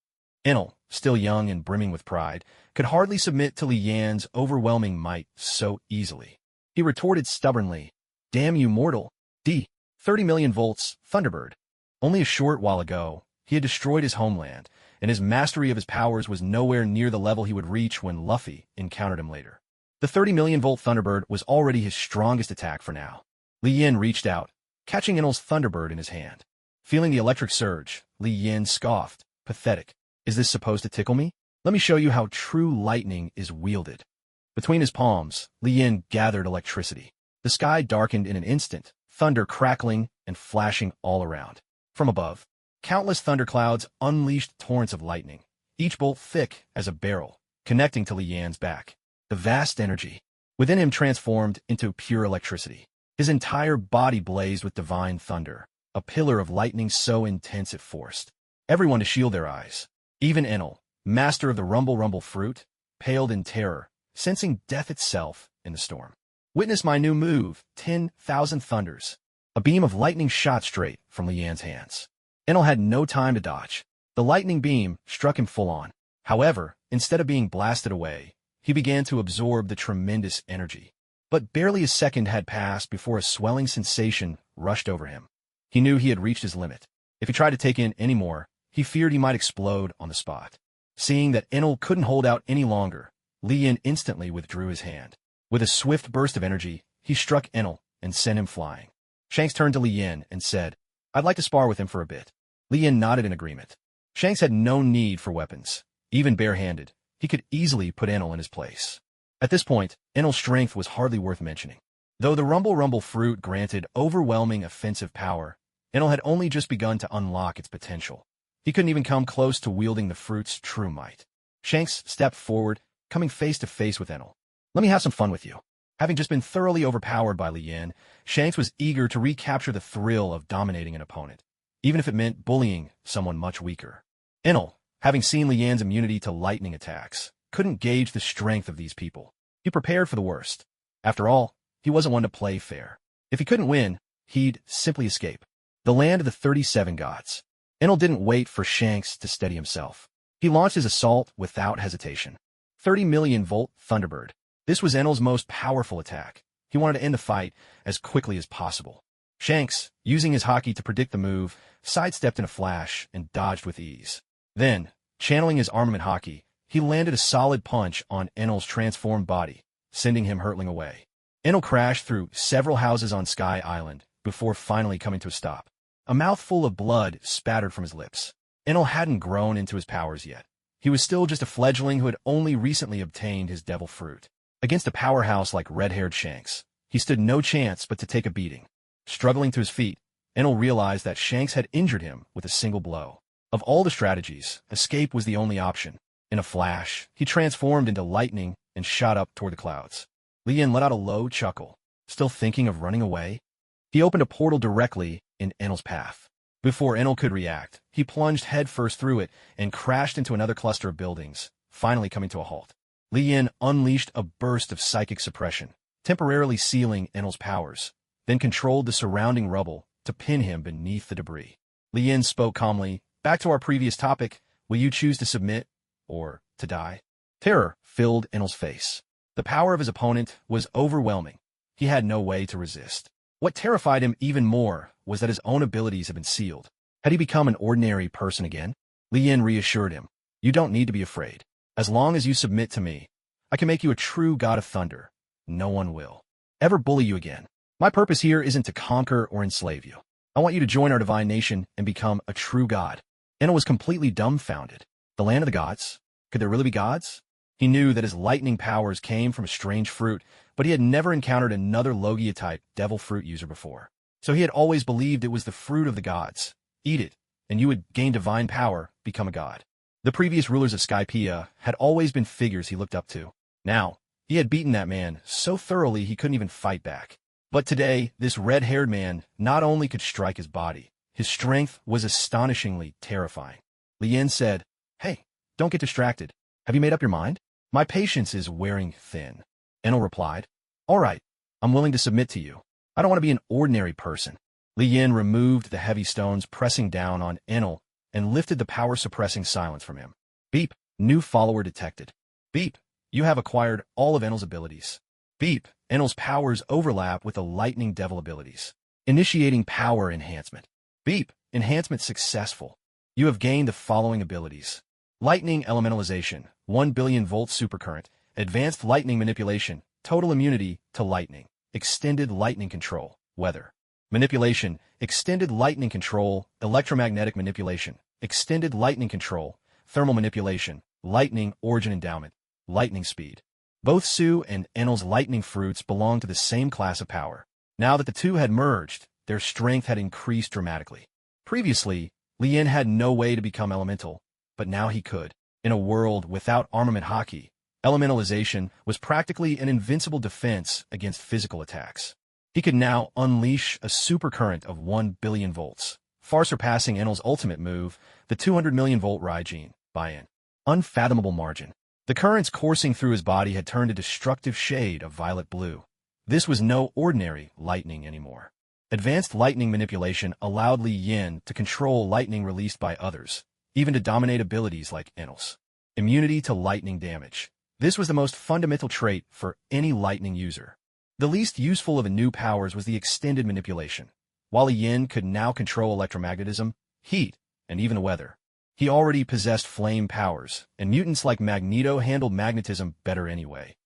Enel, still young and brimming with pride, could hardly submit to Li Yan's overwhelming might so easily. He retorted stubbornly, "Damn you, mortal. 30 million volts, Thunderbird." Only a short while ago, he had destroyed his homeland, and his mastery of his powers was nowhere near the level he would reach when Luffy encountered him later. The 30 million volt Thunderbird was already his strongest attack for now. Li Yin reached out, catching Enel's Thunderbird in his hand. Feeling the electric surge, Li Yin scoffed, "Pathetic. Is this supposed to tickle me? Let me show you how true lightning is wielded." Between his palms, Li Yin gathered electricity. The sky darkened in an instant, thunder crackling and flashing all around. From above, countless thunderclouds unleashed torrents of lightning, each bolt thick as a barrel, connecting to Li Yan's back. The vast energy within him transformed into pure electricity. His entire body blazed with divine thunder, a pillar of lightning so intense it forced everyone to shield their eyes. Even Enel, master of the rumble fruit, paled in terror, sensing death itself in the storm. "Witness my new move, 10,000 thunders." A beam of lightning shot straight from Li Yan's hands. Enel had no time to dodge. The lightning beam struck him full on. However, instead of being blasted away, he began to absorb the tremendous energy. But barely a second had passed before a swelling sensation rushed over him. He knew he had reached his limit. If he tried to take in any more, he feared he might explode on the spot. Seeing that Enel couldn't hold out any longer, Li Yin instantly withdrew his hand. With a swift burst of energy, he struck Enel and sent him flying. Shanks turned to Li Yin and said, "I'd like to spar with him for a bit." Li Yin nodded in agreement. Shanks had no need for weapons. Even barehanded, he could easily put Enel in his place. At this point, Enel's strength was hardly worth mentioning. Though the rumble fruit granted overwhelming offensive power, Enel had only just begun to unlock its potential. He couldn't even come close to wielding the fruit's true might. Shanks stepped forward, coming face to face with Enel. "Let me have some fun with you." Having just been thoroughly overpowered by Li Yin, Shanks was eager to recapture the thrill of dominating an opponent, even if it meant bullying someone much weaker. Enel, having seen Li Yin's immunity to lightning attacks, couldn't gauge the strength of these people. He prepared for the worst. After all, he wasn't one to play fair. If he couldn't win, he'd simply escape. The land of the 37 gods. Enel didn't wait for Shanks to steady himself. He launched his assault without hesitation. 30 million volt Thunderbird. This was Enel's most powerful attack. He wanted to end the fight as quickly as possible. Shanks, using his haki to predict the move, sidestepped in a flash and dodged with ease. Then, channeling his armament haki, he landed a solid punch on Enel's transformed body, sending him hurtling away. Enel crashed through several houses on Sky Island before finally coming to a stop. A mouthful of blood spattered from his lips. Enel hadn't grown into his powers yet. He was still just a fledgling who had only recently obtained his devil fruit. Against a powerhouse like red-haired Shanks, he stood no chance but to take a beating. Struggling to his feet, Enel realized that Shanks had injured him with a single blow. Of all the strategies, escape was the only option. In a flash, he transformed into lightning and shot up toward the clouds. Lien let out a low chuckle. Still thinking of running away? He opened a portal directly in Enel's path. Before Enel could react, he plunged headfirst through it and crashed into another cluster of buildings, finally coming to a halt. Lien unleashed a burst of psychic suppression, temporarily sealing Enel's powers, then controlled the surrounding rubble to pin him beneath the debris. Lien spoke calmly, "Back to our previous topic, will you choose to submit or to die?" Terror filled Enel's face. The power of his opponent was overwhelming. He had no way to resist. What terrified him even more was that his own abilities had been sealed. Had he become an ordinary person again? Lien reassured him, "You don't need to be afraid. As long as you submit to me, I can make you a true god of thunder. No one will ever bully you again. My purpose here isn't to conquer or enslave you. I want you to join our divine nation and become a true god." Enel was completely dumbfounded. The land of the gods? Could there really be gods? He knew that his lightning powers came from a strange fruit, but he had never encountered another Logia-type devil fruit user before. So he had always believed it was the fruit of the gods. Eat it, and you would gain divine power, become a god. The previous rulers of Skypiea had always been figures he looked up to. Now, he had beaten that man so thoroughly he couldn't even fight back. But today, this red-haired man not only could strike his body, his strength was astonishingly terrifying. Lien said, "Hey, don't get distracted. Have you made up your mind?" "My patience is wearing thin." Enel replied, "All right, I'm willing to submit to you. I don't want to be an ordinary person." Lien removed the heavy stones pressing down on Enel and lifted the power-suppressing silence from him. Beep, new follower detected. Beep, you have acquired all of Enel's abilities. Beep, Enel's powers overlap with the lightning devil abilities. Initiating power enhancement. Beep, enhancement successful. You have gained the following abilities. Lightning elementalization, 1 billion volt supercurrent, advanced lightning manipulation, total immunity to lightning, extended lightning control, weather. Manipulation, extended lightning control, electromagnetic manipulation, extended lightning control, thermal manipulation, lightning origin endowment, lightning speed. Both Su and Enel's lightning fruits belong to the same class of power. Now that the two had merged, their strength had increased dramatically. Previously, Lien had no way to become elemental, but now he could. In a world without armament haki, elementalization was practically an invincible defense against physical attacks. He could now unleash a supercurrent of 1 billion volts, far surpassing Enel's ultimate move, the 200 million volt Raijin, by an unfathomable margin. The currents coursing through his body had turned a destructive shade of violet blue. This was no ordinary lightning anymore. Advanced lightning manipulation allowed Lien to control lightning released by others, even to dominate abilities like Enel's. Immunity to lightning damage. This was the most fundamental trait for any lightning user. The least useful of the new powers was the extended manipulation. While Lien could now control electromagnetism, heat, and even the weather, he already possessed flame powers, and mutants like Magneto handled magnetism better anyway.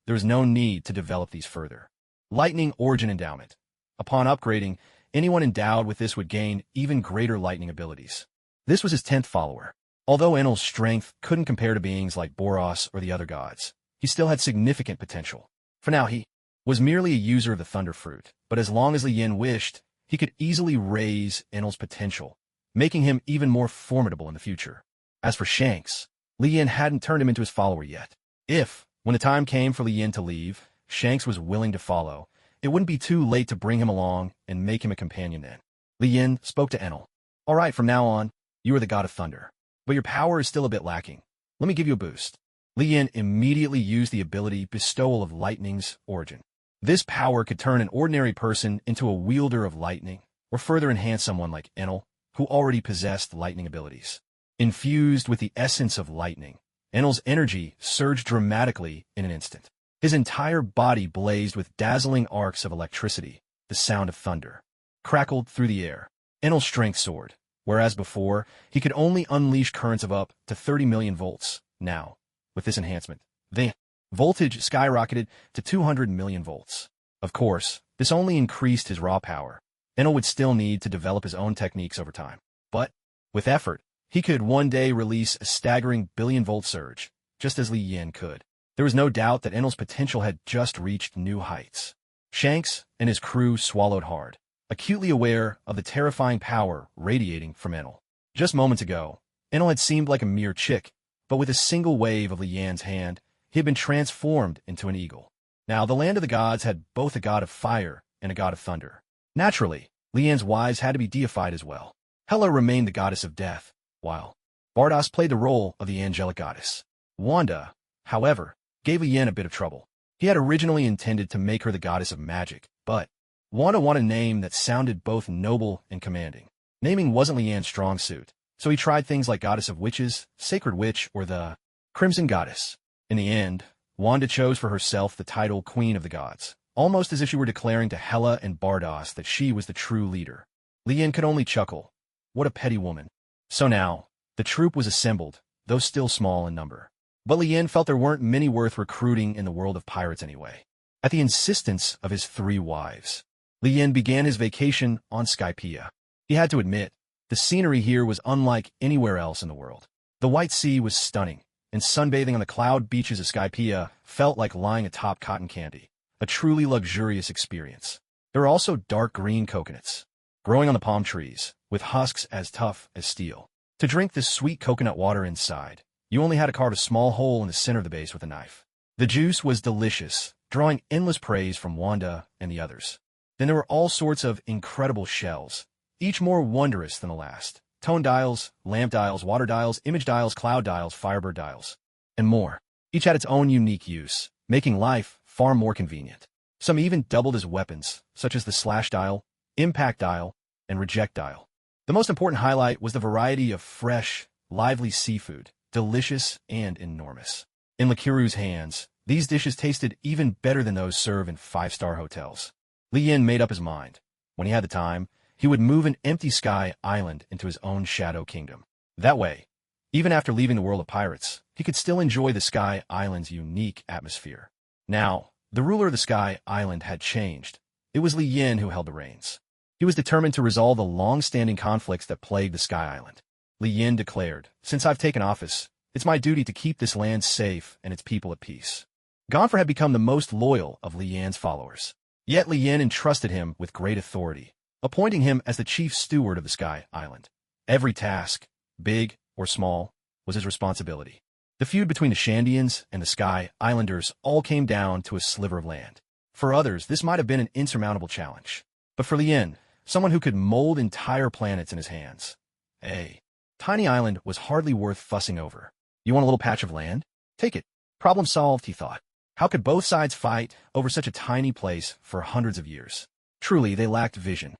There was no need to develop these further. Lightning origin endowment. Upon upgrading, anyone endowed with this would gain even greater lightning abilities. This was his 10th follower. Although Enel's strength couldn't compare to beings like Boros or the other gods, he still had significant potential. For now, he was merely a user of the Thunder Fruit, but as long as Lien wished, he could easily raise Enel's potential, making him even more formidable in the future. As for Shanks, Lien hadn't turned him into his follower yet. If, when the time came for Lien to leave, Shanks was willing to follow, it wouldn't be too late to bring him along and make him a companion then. Lien spoke to Enel. "All right, from now on, you are the god of thunder, but your power is still a bit lacking. Let me give you a boost." Li Yin immediately used the ability Bestowal of Lightning's Origin. This power could turn an ordinary person into a wielder of lightning, or further enhance someone like Enel, who already possessed lightning abilities. Infused with the essence of lightning, Enel's energy surged dramatically in an instant. His entire body blazed with dazzling arcs of electricity. The sound of thunder crackled through the air. Enel's strength soared, whereas before, he could only unleash currents of up to 30 million volts. Now, with this enhancement, the voltage skyrocketed to 200 million volts. Of course, this only increased his raw power. Enel would still need to develop his own techniques over time. But, with effort, he could one day release a staggering billion-volt surge, just as Li Yin could. There was no doubt that Enel's potential had just reached new heights. Shanks and his crew swallowed hard, acutely aware of the terrifying power radiating from Enel. Just moments ago, Enel had seemed like a mere chick, but with a single wave of Li Yan's hand, he had been transformed into an eagle. Now, the land of the gods had both a god of fire and a god of thunder. Naturally, Li Yan's wives had to be deified as well. Hela remained the goddess of death, while Bardos played the role of the angelic goddess. Wanda, however, gave Li Yan a bit of trouble. He had originally intended to make her the goddess of magic, but Wanda wanted a name that sounded both noble and commanding. Naming wasn't Li Yan's strong suit, so he tried things like Goddess of Witches, Sacred Witch, or the Crimson Goddess. In the end, Wanda chose for herself the title Queen of the Gods, almost as if she were declaring to Hela and Bardos that she was the true leader. Li Yan could only chuckle. What a petty woman. So now, the troop was assembled, though still small in number. But Li Yan felt there weren't many worth recruiting in the world of pirates anyway. At the insistence of his 3 wives, Li Yan began his vacation on Skypiea. He had to admit, the scenery here was unlike anywhere else in the world. The White Sea was stunning, and sunbathing on the cloud beaches of Skypiea felt like lying atop cotton candy, a truly luxurious experience. There were also dark green coconuts, growing on the palm trees, with husks as tough as steel. To drink this sweet coconut water inside, you only had to carve a small hole in the center of the base with a knife. The juice was delicious, drawing endless praise from Wanda and the others. Then there were all sorts of incredible shells, each more wondrous than the last. Tone dials, lamp dials, water dials, image dials, cloud dials, firebird dials, and more. Each had its own unique use, making life far more convenient. Some even doubled as weapons, such as the slash dial, impact dial, and reject dial. The most important highlight was the variety of fresh, lively seafood, delicious and enormous. In Lakiru's hands, these dishes tasted even better than those served in 5-star hotels. Li Yin made up his mind. When he had the time, he would move an empty sky island into his own shadow kingdom. That way, even after leaving the world of pirates, he could still enjoy the sky island's unique atmosphere. Now, the ruler of the sky island had changed. It was Li Yin who held the reins. He was determined to resolve the long-standing conflicts that plagued the sky island. Li Yin declared, "Since I've taken office, it's my duty to keep this land safe and its people at peace." Gonfer had become the most loyal of Li Yan's followers. Yet Li Yin entrusted him with great authority, appointing him as the chief steward of the Sky Island. Every task, big or small, was his responsibility. The feud between the Shandians and the Sky Islanders all came down to a sliver of land. For others, this might have been an insurmountable challenge. But for Li Yin, someone who could mold entire planets in his hands, a tiny island was hardly worth fussing over. You want a little patch of land? Take it. Problem solved, he thought. How could both sides fight over such a tiny place for hundreds of years? Truly, they lacked vision.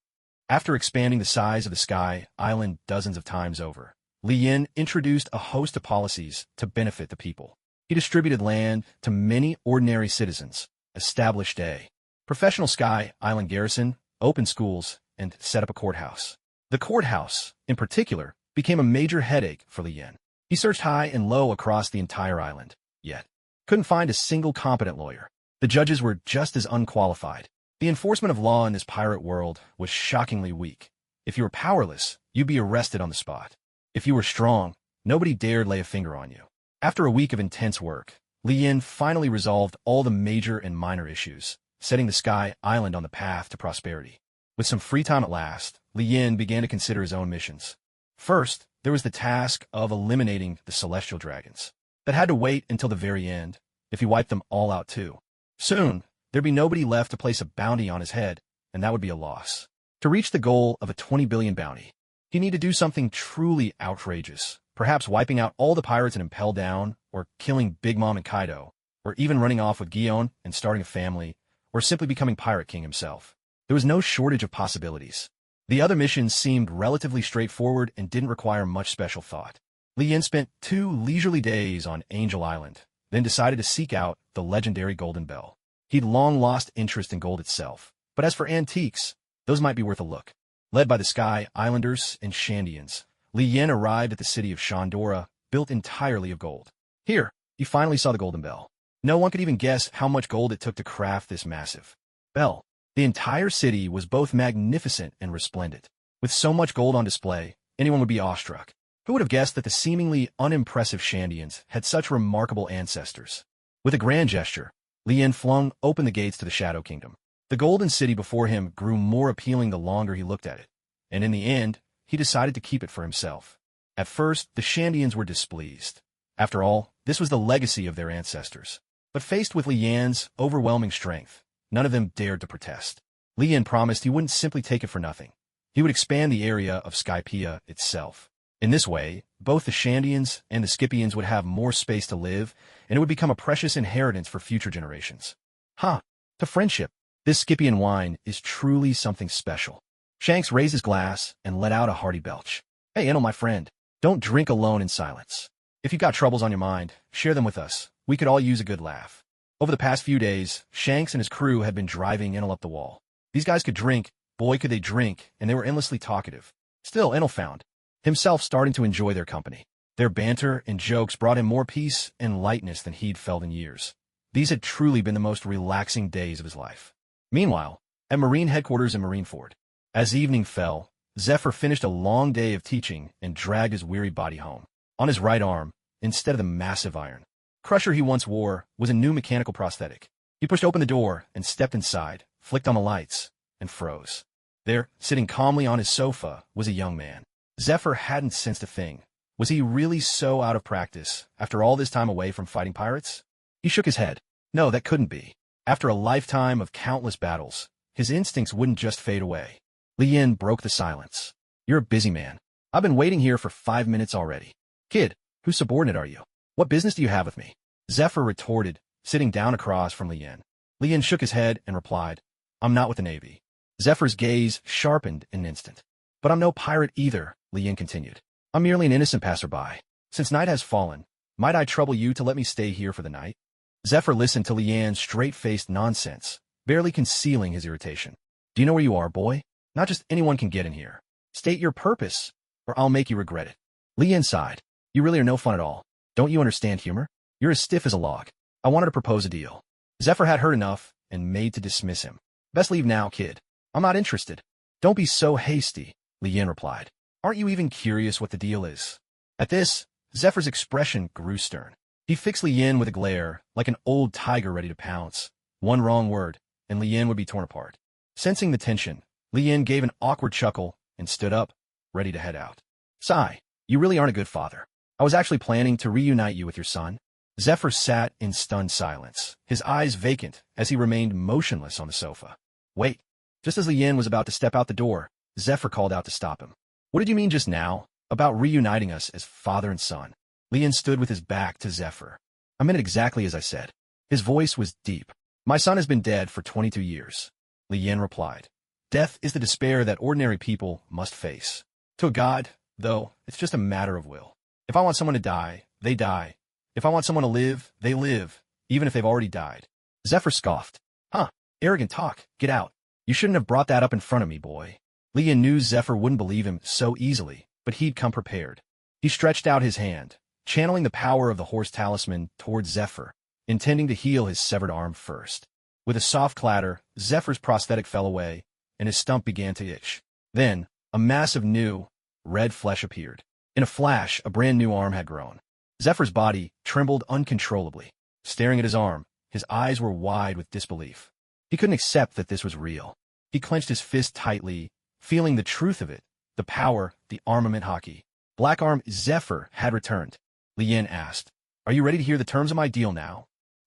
After expanding the size of the Sky Island dozens of times over, Li Yin introduced a host of policies to benefit the people. He distributed land to many ordinary citizens, established a professional Sky Island garrison, opened schools, and set up a courthouse. The courthouse, in particular, became a major headache for Li Yin. He searched high and low across the entire island, yet couldn't find a single competent lawyer. The judges were just as unqualified. The enforcement of law in this pirate world was shockingly weak. If you were powerless, you'd be arrested on the spot. If you were strong, nobody dared lay a finger on you. After a week of intense work, Li Yin finally resolved all the major and minor issues, setting the Sky Island on the path to prosperity. With some free time at last, Li Yin began to consider his own missions. First, there was the task of eliminating the celestial dragons. That had to wait until the very end, if he wiped them all out too. Soon, there'd be nobody left to place a bounty on his head, and that would be a loss. To reach the goal of a 20 billion bounty, He needed to do something truly outrageous, perhaps wiping out all the pirates and Impel Down, or killing Big Mom and Kaido, or even running off with Gion and starting a family, or simply becoming Pirate King himself. There was no shortage of possibilities. The other missions seemed relatively straightforward and didn't require much special thought. Li Yin spent 2 leisurely days on Angel Island, then decided to seek out the legendary Golden Bell. He'd long lost interest in gold itself, but as for antiques, those might be worth a look. Led by the Sky Islanders and Shandians, Li Yin arrived at the city of Shandora, built entirely of gold. Here, he finally saw the Golden Bell. No one could even guess how much gold it took to craft this massive bell. The entire city was both magnificent and resplendent. With so much gold on display, anyone would be awestruck. Who would have guessed that the seemingly unimpressive Shandians had such remarkable ancestors? With a grand gesture, Li Yin flung open the gates to the Shadow Kingdom. The golden city before him grew more appealing the longer he looked at it, and in the end, he decided to keep it for himself. At first, the Shandians were displeased. After all, this was the legacy of their ancestors. But faced with Li Yan's overwhelming strength, none of them dared to protest. Li Yin promised he wouldn't simply take it for nothing. He would expand the area of Skypiea itself. In this way, both the Shandians and the Scypians would have more space to live, and it would become a precious inheritance for future generations. To friendship, this Scypian wine is truly something special. Shanks raised his glass and let out a hearty belch. Hey, Enel, my friend, don't drink alone in silence. If you've got troubles on your mind, share them with us. We could all use a good laugh. Over the past few days, Shanks and his crew had been driving Enel up the wall. These guys could drink, boy could they drink, and they were endlessly talkative. Still, Enel found himself starting to enjoy their company. Their banter and jokes brought him more peace and lightness than he'd felt in years. These had truly been the most relaxing days of his life. Meanwhile, at Marine headquarters in Marineford, as evening fell, Zephyr finished a long day of teaching and dragged his weary body home. On his right arm, instead of the massive iron crusher he once wore, was a new mechanical prosthetic. He pushed open the door and stepped inside, flicked on the lights, and froze. There, sitting calmly on his sofa, was a young man. Zephyr hadn't sensed a thing. Was he really so out of practice, after all this time away from fighting pirates? He shook his head. No, that couldn't be. After a lifetime of countless battles, his instincts wouldn't just fade away. Li Yin broke the silence. You're a busy man. I've been waiting here for 5 minutes already. Kid, whose subordinate are you? What business do you have with me? Zephyr retorted, sitting down across from Li Yin. Li Yin shook his head and replied, I'm not with the Navy. Zephyr's gaze sharpened in an instant. But I'm no pirate either, Li Yin continued. I'm merely an innocent passerby. Since night has fallen, might I trouble you to let me stay here for the night? Zephyr listened to Li Yan's straight-faced nonsense, barely concealing his irritation. Do you know where you are, boy? Not just anyone can get in here. State your purpose, or I'll make you regret it. Li Yin sighed. You really are no fun at all. Don't you understand humor? You're as stiff as a log. I wanted to propose a deal. Zephyr had heard enough and made to dismiss him. Best leave now, kid. I'm not interested. Don't be so hasty, Li Yin replied. Aren't you even curious what the deal is? At this, Zephyr's expression grew stern. He fixed Li Yin with a glare, like an old tiger ready to pounce. One wrong word, and Li Yin would be torn apart. Sensing the tension, Li Yin gave an awkward chuckle and stood up, ready to head out. Sigh, you really aren't a good father. I was actually planning to reunite you with your son. Zephyr sat in stunned silence, his eyes vacant as he remained motionless on the sofa. Wait. Just as Li Yin was about to step out the door, Zephyr called out to stop him. What did you mean just now, about reuniting us as father and son? Li Yin stood with his back to Zephyr. I meant it exactly as I said. His voice was deep. My son has been dead for 22 years. Li Yin replied. Death is the despair that ordinary people must face. To a god, though, it's just a matter of will. If I want someone to die, they die. If I want someone to live, they live, even if they've already died. Zephyr scoffed. Arrogant talk. Get out. You shouldn't have brought that up in front of me, boy. Li Yin knew Zephyr wouldn't believe him so easily, but he'd come prepared. He stretched out his hand, channeling the power of the horse talisman towards Zephyr, intending to heal his severed arm first. With a soft clatter, Zephyr's prosthetic fell away, and his stump began to itch. Then, a mass of new, red flesh appeared. In a flash, a brand new arm had grown. Zephyr's body trembled uncontrollably. Staring at his arm, his eyes were wide with disbelief. He couldn't accept that this was real. He clenched his fist tightly, feeling the truth of it, the power, the armament hockey. Black Arm Zephyr had returned. Li Yin asked, Are you ready to hear the terms of my deal now?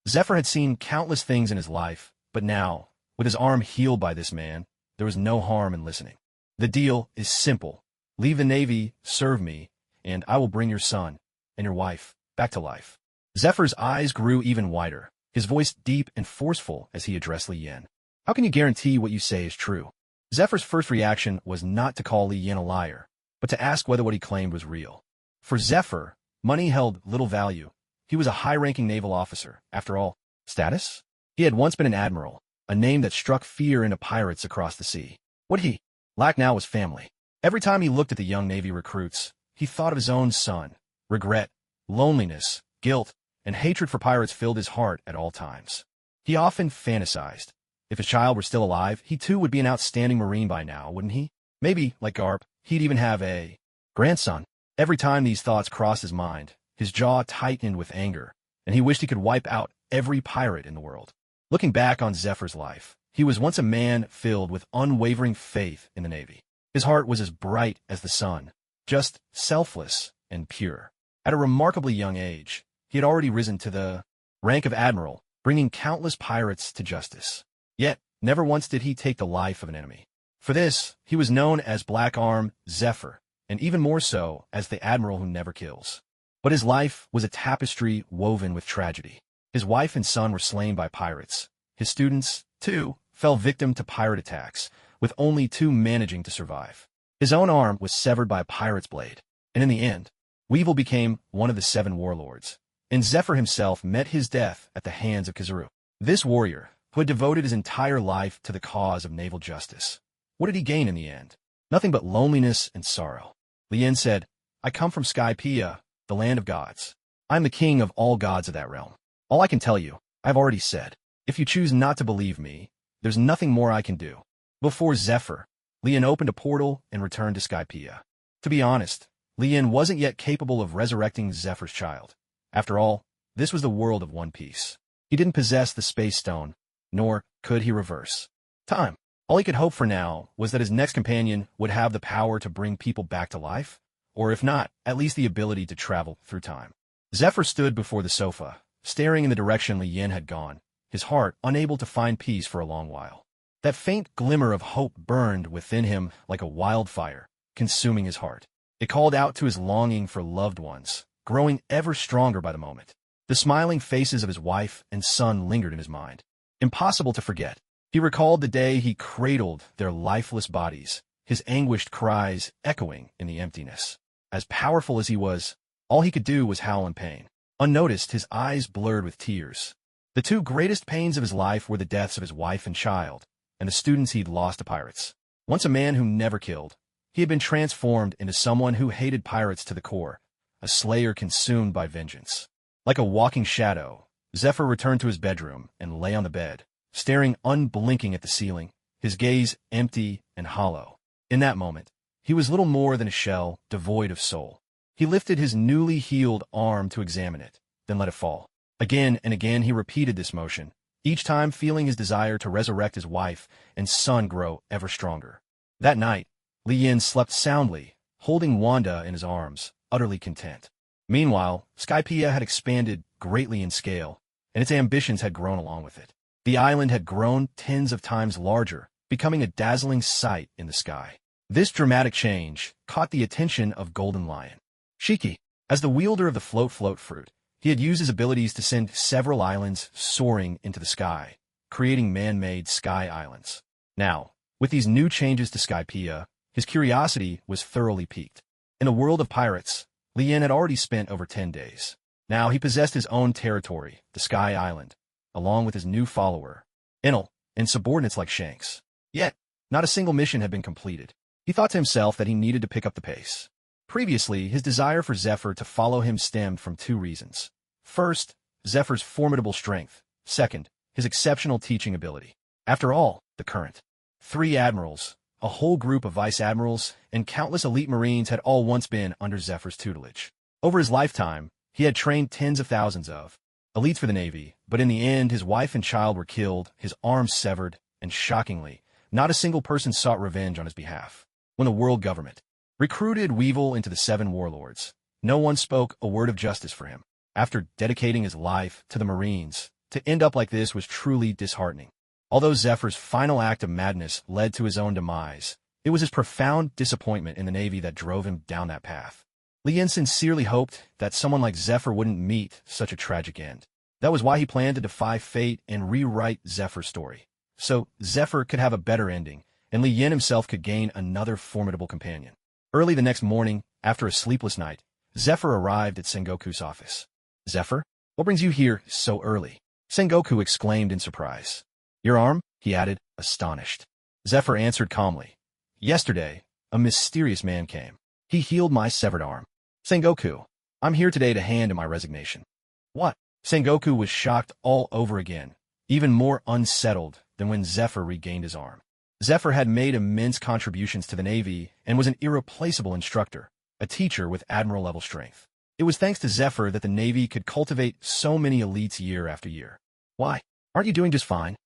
Zephyr had seen countless things in his life, but now, with his arm healed by this man, there was no harm in listening. The deal is simple, Leave the Navy, serve me, and I will bring your son and your wife back to life. Zephyr's eyes grew even wider, his voice deep and forceful as he addressed Li Yin. How can you guarantee what you say is true? Zephyr's first reaction was not to call Li Yin a liar, but to ask whether what he claimed was real. For Zephyr, money held little value. He was a high-ranking naval officer. After all, status? He had once been an admiral, a name that struck fear into pirates across the sea. What he lacked now was family. Every time he looked at the young Navy recruits, he thought of his own son. Regret, loneliness, guilt, and hatred for pirates filled his heart at all times. He often fantasized. If his child were still alive, he too would be an outstanding Marine by now, wouldn't he? Maybe, like Garp, he'd even have a grandson. Every time these thoughts crossed his mind, his jaw tightened with anger, and he wished he could wipe out every pirate in the world. Looking back on Zephyr's life, he was once a man filled with unwavering faith in the Navy. His heart was as bright as the sun, just selfless and pure. At a remarkably young age, he had already risen to the rank of admiral, bringing countless pirates to justice. Yet, never once did he take the life of an enemy. For this, he was known as Black Arm Zephyr, and even more so as the admiral who never kills. But his life was a tapestry woven with tragedy. His wife and son were slain by pirates. His students, too, fell victim to pirate attacks, with only 2 managing to survive. His own arm was severed by a pirate's blade, and in the end, Weevil became one of the 7 warlords, and Zephyr himself met his death at the hands of Kizaru. This warrior, who had devoted his entire life to the cause of naval justice. What did he gain in the end? Nothing but loneliness and sorrow. Li Yin said, I come from Skypiea, the land of gods. I am the king of all gods of that realm. All I can tell you, I've already said. If you choose not to believe me, there's nothing more I can do. Before Zephyr, Li Yin opened a portal and returned to Skypiea. To be honest, Li Yin wasn't yet capable of resurrecting Zephyr's child. After all, this was the world of One Piece. He didn't possess the Space Stone, nor could he reverse time. All he could hope for now was that his next companion would have the power to bring people back to life, or if not, at least the ability to travel through time. Zephyr stood before the sofa, staring in the direction Li Yin had gone, his heart unable to find peace for a long while. That faint glimmer of hope burned within him like a wildfire, consuming his heart. It called out to his longing for loved ones, growing ever stronger by the moment. The smiling faces of his wife and son lingered in his mind. Impossible to forget. He recalled the day he cradled their lifeless bodies, his anguished cries echoing in the emptiness. As powerful as he was, all he could do was howl in pain. Unnoticed, his eyes blurred with tears. The 2 greatest pains of his life were the deaths of his wife and child, and the students he'd lost to pirates. Once a man who never killed, he had been transformed into someone who hated pirates to the core, a slayer consumed by vengeance. Like a walking shadow, Zephyr returned to his bedroom and lay on the bed, staring unblinking at the ceiling, his gaze empty and hollow. In that moment, he was little more than a shell devoid of soul. He lifted his newly healed arm to examine it, then let it fall. Again and again he repeated this motion, each time feeling his desire to resurrect his wife and son grow ever stronger. That night, Li Yin slept soundly, holding Wanda in his arms, utterly content. Meanwhile, Skypiea had expanded greatly in scale, and its ambitions had grown along with it. The island had grown tens of times larger, becoming a dazzling sight in the sky. This dramatic change caught the attention of Golden Lion. Shiki, as the wielder of the float fruit, he had used his abilities to send several islands soaring into the sky, creating man-made sky islands. Now, with these new changes to Skypiea, his curiosity was thoroughly piqued. In a world of pirates, Li Yin had already spent over 10 days. Now he possessed his own territory, the Sky Island, along with his new follower, Enel, and subordinates like Shanks. Yet, not a single mission had been completed. He thought to himself that he needed to pick up the pace. Previously, his desire for Zephyr to follow him stemmed from 2 reasons. First, Zephyr's formidable strength. Second, his exceptional teaching ability. After all, the current 3 admirals, a whole group of vice admirals, and countless elite Marines had all once been under Zephyr's tutelage. Over his lifetime, he had trained tens of thousands of elites for the Navy, but in the end his wife and child were killed, his arms severed, and shockingly, not a single person sought revenge on his behalf. When the world government recruited Weevil into the 7 warlords, no one spoke a word of justice for him. After dedicating his life to the Marines, to end up like this was truly disheartening. Although Zephyr's final act of madness led to his own demise, It was his profound disappointment in the Navy that drove him down that path. Lien sincerely hoped that someone like Zephyr wouldn't meet such a tragic end. That was why he planned to defy fate and rewrite Zephyr's story, so Zephyr could have a better ending, and Lien himself could gain another formidable companion. Early the next morning, after a sleepless night, Zephyr arrived at Sengoku's office. "Zephyr, what brings you here so early?" Sengoku exclaimed in surprise. "Your arm?" he added, astonished. Zephyr answered calmly. "Yesterday, a mysterious man came. He healed my severed arm. Sengoku, I'm here today to hand in my resignation." "What?" Sengoku was shocked all over again, even more unsettled than when Zephyr regained his arm. Zephyr had made immense contributions to the Navy and was an irreplaceable instructor, a teacher with admiral-level strength. It was thanks to Zephyr that the Navy could cultivate so many elites year after year. "Why? Aren't you doing just fine?"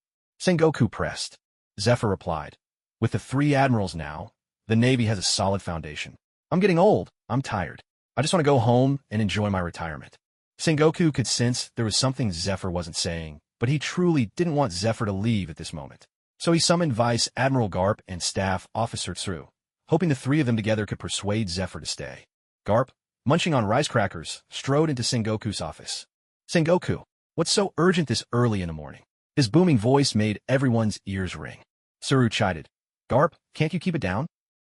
Sengoku pressed. Zephyr replied, "With the 3 admirals now, the Navy has a solid foundation. I'm getting old. I'm tired. I just want to go home and enjoy my retirement." Sengoku could sense there was something Zephyr wasn't saying, but he truly didn't want Zephyr to leave at this moment. So he summoned Vice Admiral Garp and Staff Officer Tsuru, hoping the 3 of them together could persuade Zephyr to stay. Garp, munching on rice crackers, strode into Sengoku's office. "Sengoku, what's so urgent this early in the morning?" His booming voice made everyone's ears ring. Tsuru chided. "Garp, can't you keep it down?"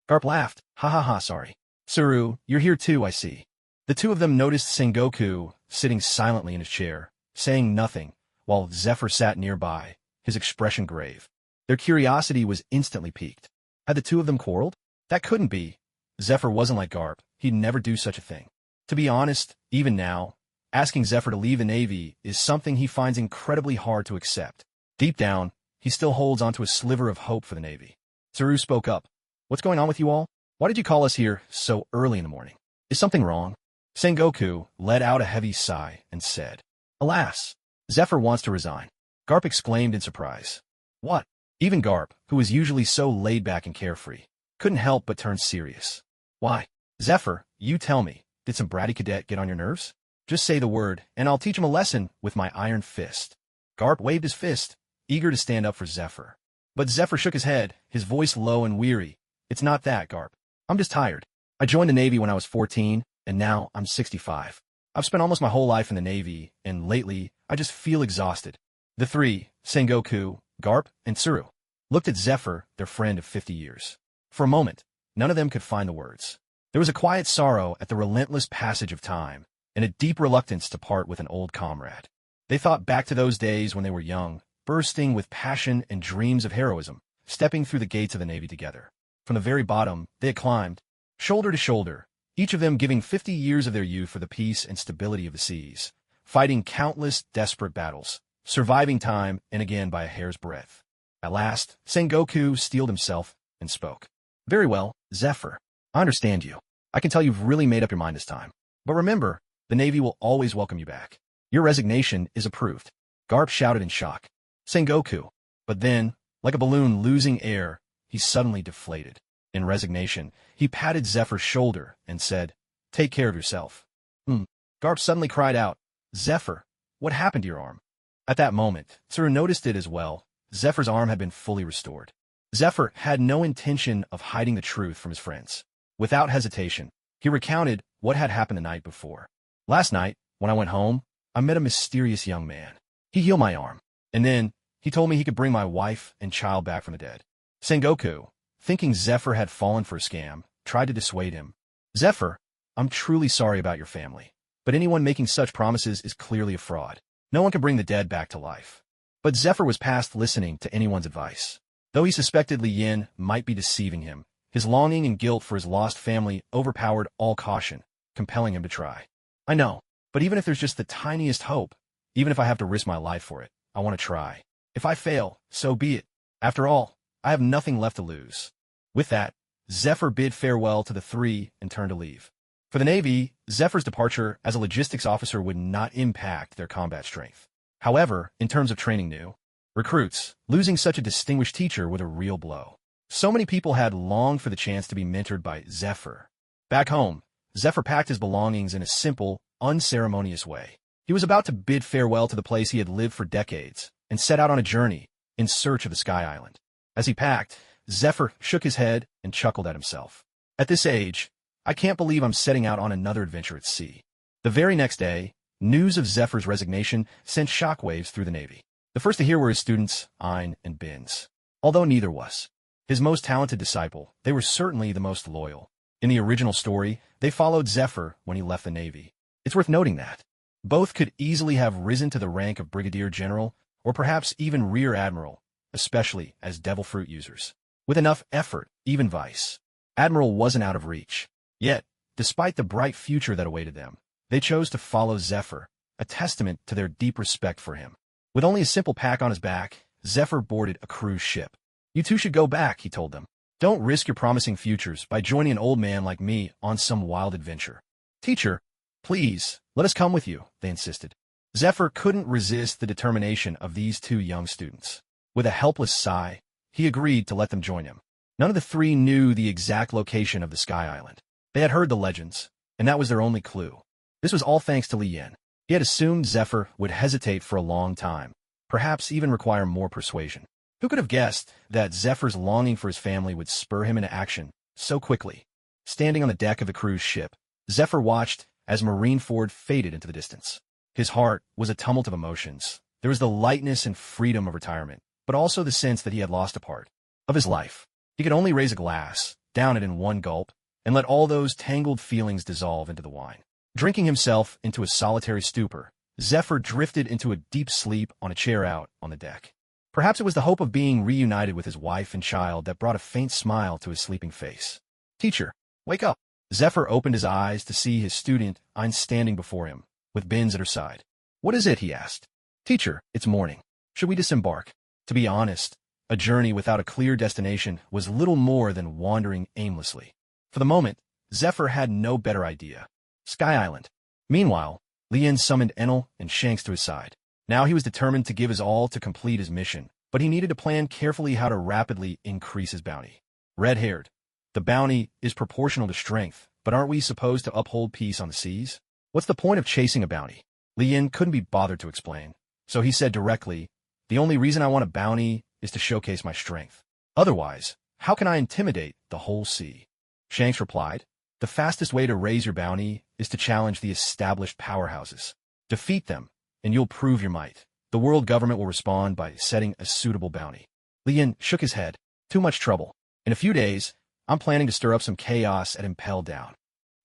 Garp laughed. "Ha ha ha, sorry. Tsuru, you're here too, I see." The 2 of them noticed Sengoku sitting silently in his chair, saying nothing, while Zephyr sat nearby, his expression grave. Their curiosity was instantly piqued. Had the 2 of them quarreled? That couldn't be. Zephyr wasn't like Garp. He'd never do such a thing. To be honest, even now, asking Zephyr to leave the Navy is something he finds incredibly hard to accept. Deep down, he still holds onto a sliver of hope for the Navy. Tsuru spoke up. "What's going on with you all? Why did you call us here so early in the morning? Is something wrong?" Sengoku let out a heavy sigh and said, "Alas, Zephyr wants to resign." Garp exclaimed in surprise. "What?" Even Garp, who was usually so laid back and carefree, couldn't help but turn serious. "Why? Zephyr, you tell me, did some bratty cadet get on your nerves? Just say the word, and I'll teach him a lesson with my iron fist." Garp waved his fist, eager to stand up for Zephyr. But Zephyr shook his head, his voice low and weary. "It's not that, Garp. I'm just tired. I joined the Navy when I was 14, and now I'm 65. I've spent almost my whole life in the Navy, and lately, I just feel exhausted." The 3, Sengoku, Garp, and Tsuru, looked at Zephyr, their friend of 50 years. For a moment, none of them could find the words. There was a quiet sorrow at the relentless passage of time, and a deep reluctance to part with an old comrade. They thought back to those days when they were young, bursting with passion and dreams of heroism, stepping through the gates of the Navy together. From the very bottom, they had climbed, shoulder to shoulder, each of them giving 50 years of their youth for the peace and stability of the seas, fighting countless desperate battles, surviving time and again by a hair's breadth. At last, Sengoku steeled himself and spoke. "Very well, Zephyr. I understand you. I can tell you've really made up your mind this time. But remember, the Navy will always welcome you back. Your resignation is approved." Garp shouted in shock. "Sengoku." But then, like a balloon losing air, he suddenly deflated. In resignation, he patted Zephyr's shoulder and said, "Take care of yourself." Garp suddenly cried out, "Zephyr, what happened to your arm?" At that moment, Tsuru noticed it as well. Zephyr's arm had been fully restored. Zephyr had no intention of hiding the truth from his friends. Without hesitation, he recounted what had happened the night before. "Last night, when I went home, I met a mysterious young man. He healed my arm, and then he told me he could bring my wife and child back from the dead." Sengoku, thinking Zephyr had fallen for a scam, tried to dissuade him. "Zephyr, I'm truly sorry about your family, but anyone making such promises is clearly a fraud. No one can bring the dead back to life." But Zephyr was past listening to anyone's advice. Though he suspected Lien might be deceiving him, his longing and guilt for his lost family overpowered all caution, compelling him to try. "I know, but even if there's just the tiniest hope, even if I have to risk my life for it, I want to try. If I fail, so be it. After all, I have nothing left to lose." With that, Zephyr bid farewell to the 3 and turned to leave. For the Navy, Zephyr's departure as a logistics officer would not impact their combat strength. However, in terms of training new recruits, losing such a distinguished teacher was a real blow. So many people had longed for the chance to be mentored by Zephyr. Back home, Zephyr packed his belongings in a simple, unceremonious way. He was about to bid farewell to the place he had lived for decades and set out on a journey in search of the Sky Island. As he packed, Zephyr shook his head and chuckled at himself. At this age, I can't believe I'm setting out on another adventure at sea. The very next day, news of Zephyr's resignation sent shockwaves through the Navy. The first to hear were his students, Ein and Binz. Although neither was his most talented disciple, they were certainly the most loyal. In the original story, they followed Zephyr when he left the Navy. It's worth noting that both could easily have risen to the rank of Brigadier General or perhaps even Rear Admiral, especially as Devil Fruit users. With enough effort, even Vice Admiral wasn't out of reach. Yet, despite the bright future that awaited them, they chose to follow Zephyr, a testament to their deep respect for him. With only a simple pack on his back, Zephyr boarded a cruise ship. You two should go back, he told them. Don't risk your promising futures by joining an old man like me on some wild adventure. Teacher, please, let us come with you, they insisted. Zephyr couldn't resist the determination of these two young students. With a helpless sigh, he agreed to let them join him. None of the three knew the exact location of the Sky Island. They had heard the legends, and that was their only clue. This was all thanks to Lien. He had assumed Zephyr would hesitate for a long time, perhaps even require more persuasion. Who could have guessed that Zephyr's longing for his family would spur him into action so quickly? Standing on the deck of the cruise ship, Zephyr watched as Marineford faded into the distance. His heart was a tumult of emotions. There was the lightness and freedom of retirement, but also the sense that he had lost a part of his life. He could only raise a glass, down it in one gulp, and let all those tangled feelings dissolve into the wine. Drinking himself into a solitary stupor, Zephyr drifted into a deep sleep on a chair out on the deck. Perhaps it was the hope of being reunited with his wife and child that brought a faint smile to his sleeping face. Teacher, wake up. Zephyr opened his eyes to see his student, Ein, standing before him, with Binz at her side. What is it? He asked. Teacher, it's morning. Should we disembark? To be honest, a journey without a clear destination was little more than wandering aimlessly. For the moment, Zephyr had no better idea. Sky Island. Meanwhile, Lien summoned Enel and Shanks to his side. Now he was determined to give his all to complete his mission, but he needed to plan carefully how to rapidly increase his bounty. Red-haired. The bounty is proportional to strength, but aren't we supposed to uphold peace on the seas? What's the point of chasing a bounty? Lien couldn't be bothered to explain, so he said directly, the only reason I want a bounty is to showcase my strength. Otherwise, how can I intimidate the whole sea? Shanks replied, the fastest way to raise your bounty is to challenge the established powerhouses. Defeat them, and you'll prove your might. The world government will respond by setting a suitable bounty. Lien shook his head. Too much trouble. In a few days, I'm planning to stir up some chaos at Impel Down.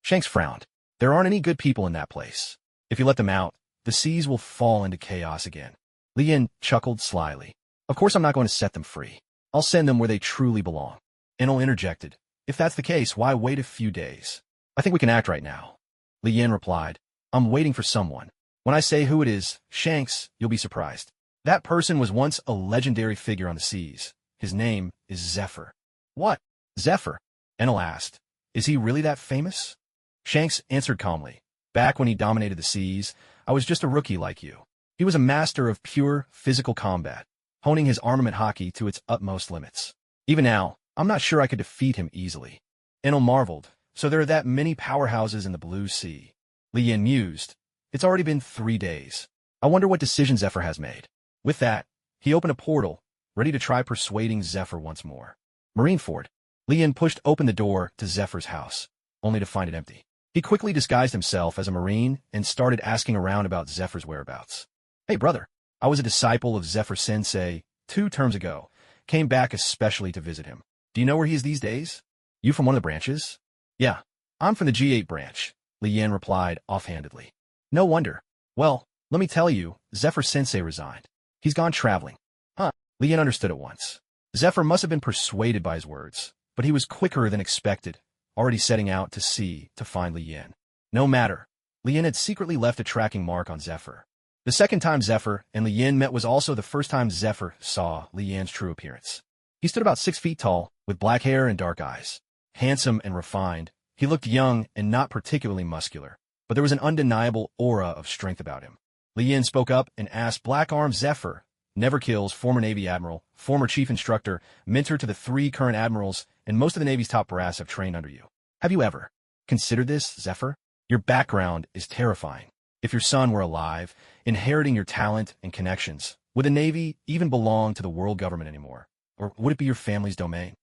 Shanks frowned. There aren't any good people in that place. If you let them out, the seas will fall into chaos again. Lien chuckled slyly. Of course I'm not going to set them free. I'll send them where they truly belong. Enel interjected. If that's the case, why wait a few days? I think we can act right now. Lien replied. I'm waiting for someone. When I say who it is, Shanks, you'll be surprised. That person was once a legendary figure on the seas. His name is Zephyr. What? Zephyr? Enel asked. Is he really that famous? Shanks answered calmly. Back when he dominated the seas, I was just a rookie like you. He was a master of pure physical combat, honing his armament hockey to its utmost limits. Even now, I'm not sure I could defeat him easily. Enel marveled. So there are that many powerhouses in the blue sea. Lien mused. It's already been 3 days. I wonder what decision Zephyr has made. With that, he opened a portal, ready to try persuading Zephyr once more. Marineford. Lien pushed open the door to Zephyr's house, only to find it empty. He quickly disguised himself as a Marine and started asking around about Zephyr's whereabouts. Hey, brother. I was a disciple of Zephyr Sensei 2 terms ago. Came back especially to visit him. Do you know where he is these days? You from one of the branches? Yeah, I'm from the G8 branch, Lien replied offhandedly. No wonder. Well, let me tell you, Zephyr Sensei resigned. He's gone traveling. Huh, Lien understood at once. Zephyr must have been persuaded by his words, but he was quicker than expected, already setting out to sea to find Lien. No matter. Lien had secretly left a tracking mark on Zephyr. The second time Zephyr and Lien met was also the first time Zephyr saw Lien's true appearance. He stood about 6 feet tall, with black hair and dark eyes. Handsome and refined, he looked young and not particularly muscular, but there was an undeniable aura of strength about him. Lien spoke up and asked Black Arm Zephyr, Never Kills, former Navy Admiral, former Chief Instructor, mentor to the 3 current Admirals, and most of the Navy's top brass have trained under you. Have you ever considered this, Zephyr? Your background is terrifying. If your son were alive, inheriting your talent and connections, would the Navy even belong to the world government anymore? Or would it be your family's domain?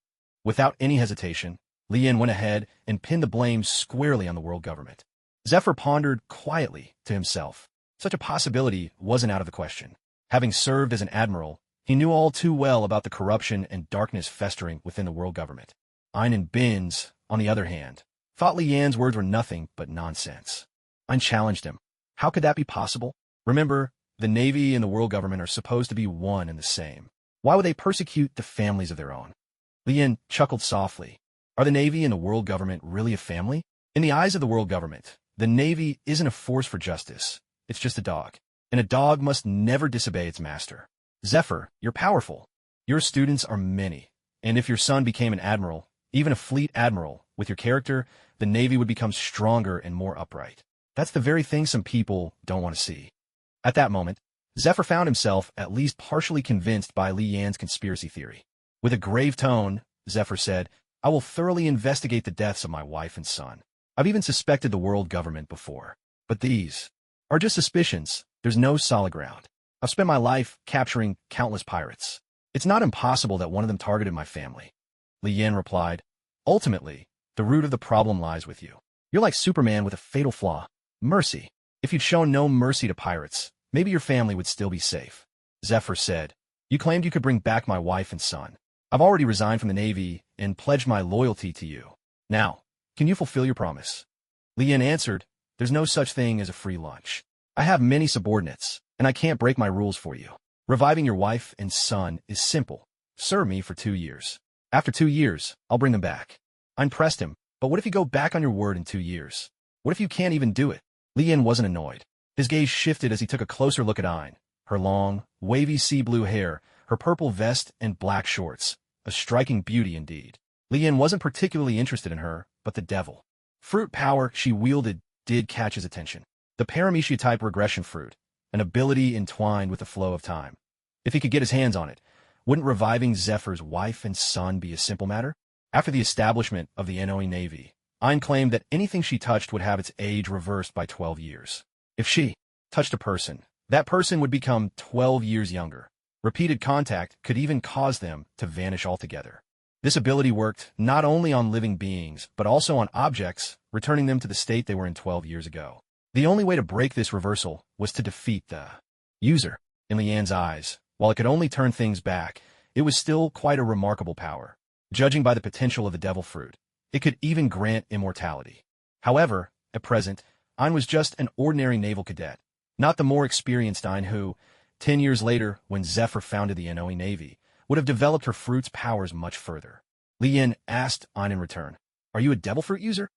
Without any hesitation, Lien went ahead and pinned the blame squarely on the world government. Zephyr pondered quietly to himself. Such a possibility wasn't out of the question. Having served as an admiral, he knew all too well about the corruption and darkness festering within the world government. Ein and Binz, on the other hand, thought Lian's words were nothing but nonsense. Ein challenged him. How could that be possible? Remember, the Navy and the world government are supposed to be one and the same. Why would they persecute the families of their own? Lien chuckled softly. Are the Navy and the world government really a family? In the eyes of the world government, the Navy isn't a force for justice. It's just a dog. And a dog must never disobey its master. Zephyr, you're powerful. Your students are many. And if your son became an admiral, even a fleet admiral, with your character, the Navy would become stronger and more upright. That's the very thing some people don't want to see. At that moment, Zephyr found himself at least partially convinced by Li Yan's conspiracy theory. With a grave tone, Zephyr said, I will thoroughly investigate the deaths of my wife and son. I've even suspected the world government before. But these are just suspicions. There's no solid ground. I've spent my life capturing countless pirates. It's not impossible that one of them targeted my family. Li Yan replied, Ultimately, the root of the problem lies with you. You're like Superman with a fatal flaw. Mercy. If you'd shown no mercy to pirates, maybe your family would still be safe. Zephyr said, You claimed you could bring back my wife and son. I've already resigned from the Navy and pledged my loyalty to you. Now, can you fulfill your promise? Li Yan answered, There's no such thing as a free lunch. I have many subordinates, and I can't break my rules for you. Reviving your wife and son is simple. Serve me for 2 years. After 2 years, I'll bring them back. I pressed him, but what if you go back on your word in 2 years? What if you can't even do it? Li Yan wasn't annoyed. His gaze shifted as he took a closer look at Ein. Her long, wavy sea blue hair, her purple vest and black shorts. A striking beauty indeed. Li Yan wasn't particularly interested in her, but the devil fruit power she wielded did catch his attention. The Paramecia-type regression fruit, an ability entwined with the flow of time. If he could get his hands on it, wouldn't reviving Zephyr's wife and son be a simple matter? After the establishment of the NOE Navy, Ein claimed that anything she touched would have its age reversed by 12 years. If she touched a person, that person would become 12 years younger. Repeated contact could even cause them to vanish altogether. This ability worked not only on living beings, but also on objects, returning them to the state they were in 12 years ago. The only way to break this reversal was to defeat the user. In Li Yan's eyes, while it could only turn things back, it was still quite a remarkable power. Judging by the potential of the devil fruit, it could even grant immortality. However, at present, Ein was just an ordinary naval cadet, not the more experienced Ein who, 10 years later, when Zephyr founded the NOE Navy, would have developed her fruit's powers much further. Li Yan asked Ein in return, Are you a devil fruit user?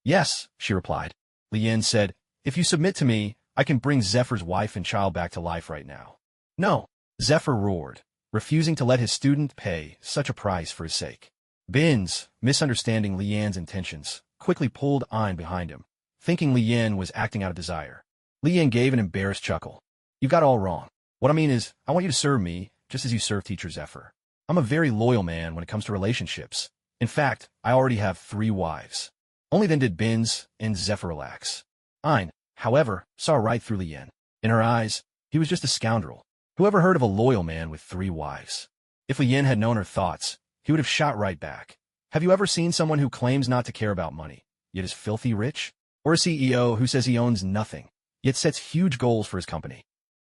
Yes, she replied. Li Yan said, If you submit to me, I can bring Zephyr's wife and child back to life right now. No, Zephyr roared, refusing to let his student pay such a price for his sake. Binz, misunderstanding Li Yan's intentions, quickly pulled Ein behind him, thinking Li Yan was acting out of desire. Li Yan gave an embarrassed chuckle. You got it all wrong. What I mean is, I want you to serve me, just as you serve Teacher Zephyr. I'm a very loyal man when it comes to relationships. In fact, I already have 3 wives. Only then did Binz and Zephyr relax. Ein, however, saw right through Li Yan. In her eyes, he was just a scoundrel. Whoever heard of a loyal man with 3 wives? If Li Yan had known her thoughts, he would have shot right back. Have you ever seen someone who claims not to care about money, yet is filthy rich? Or a CEO who says he owns nothing, yet sets huge goals for his company?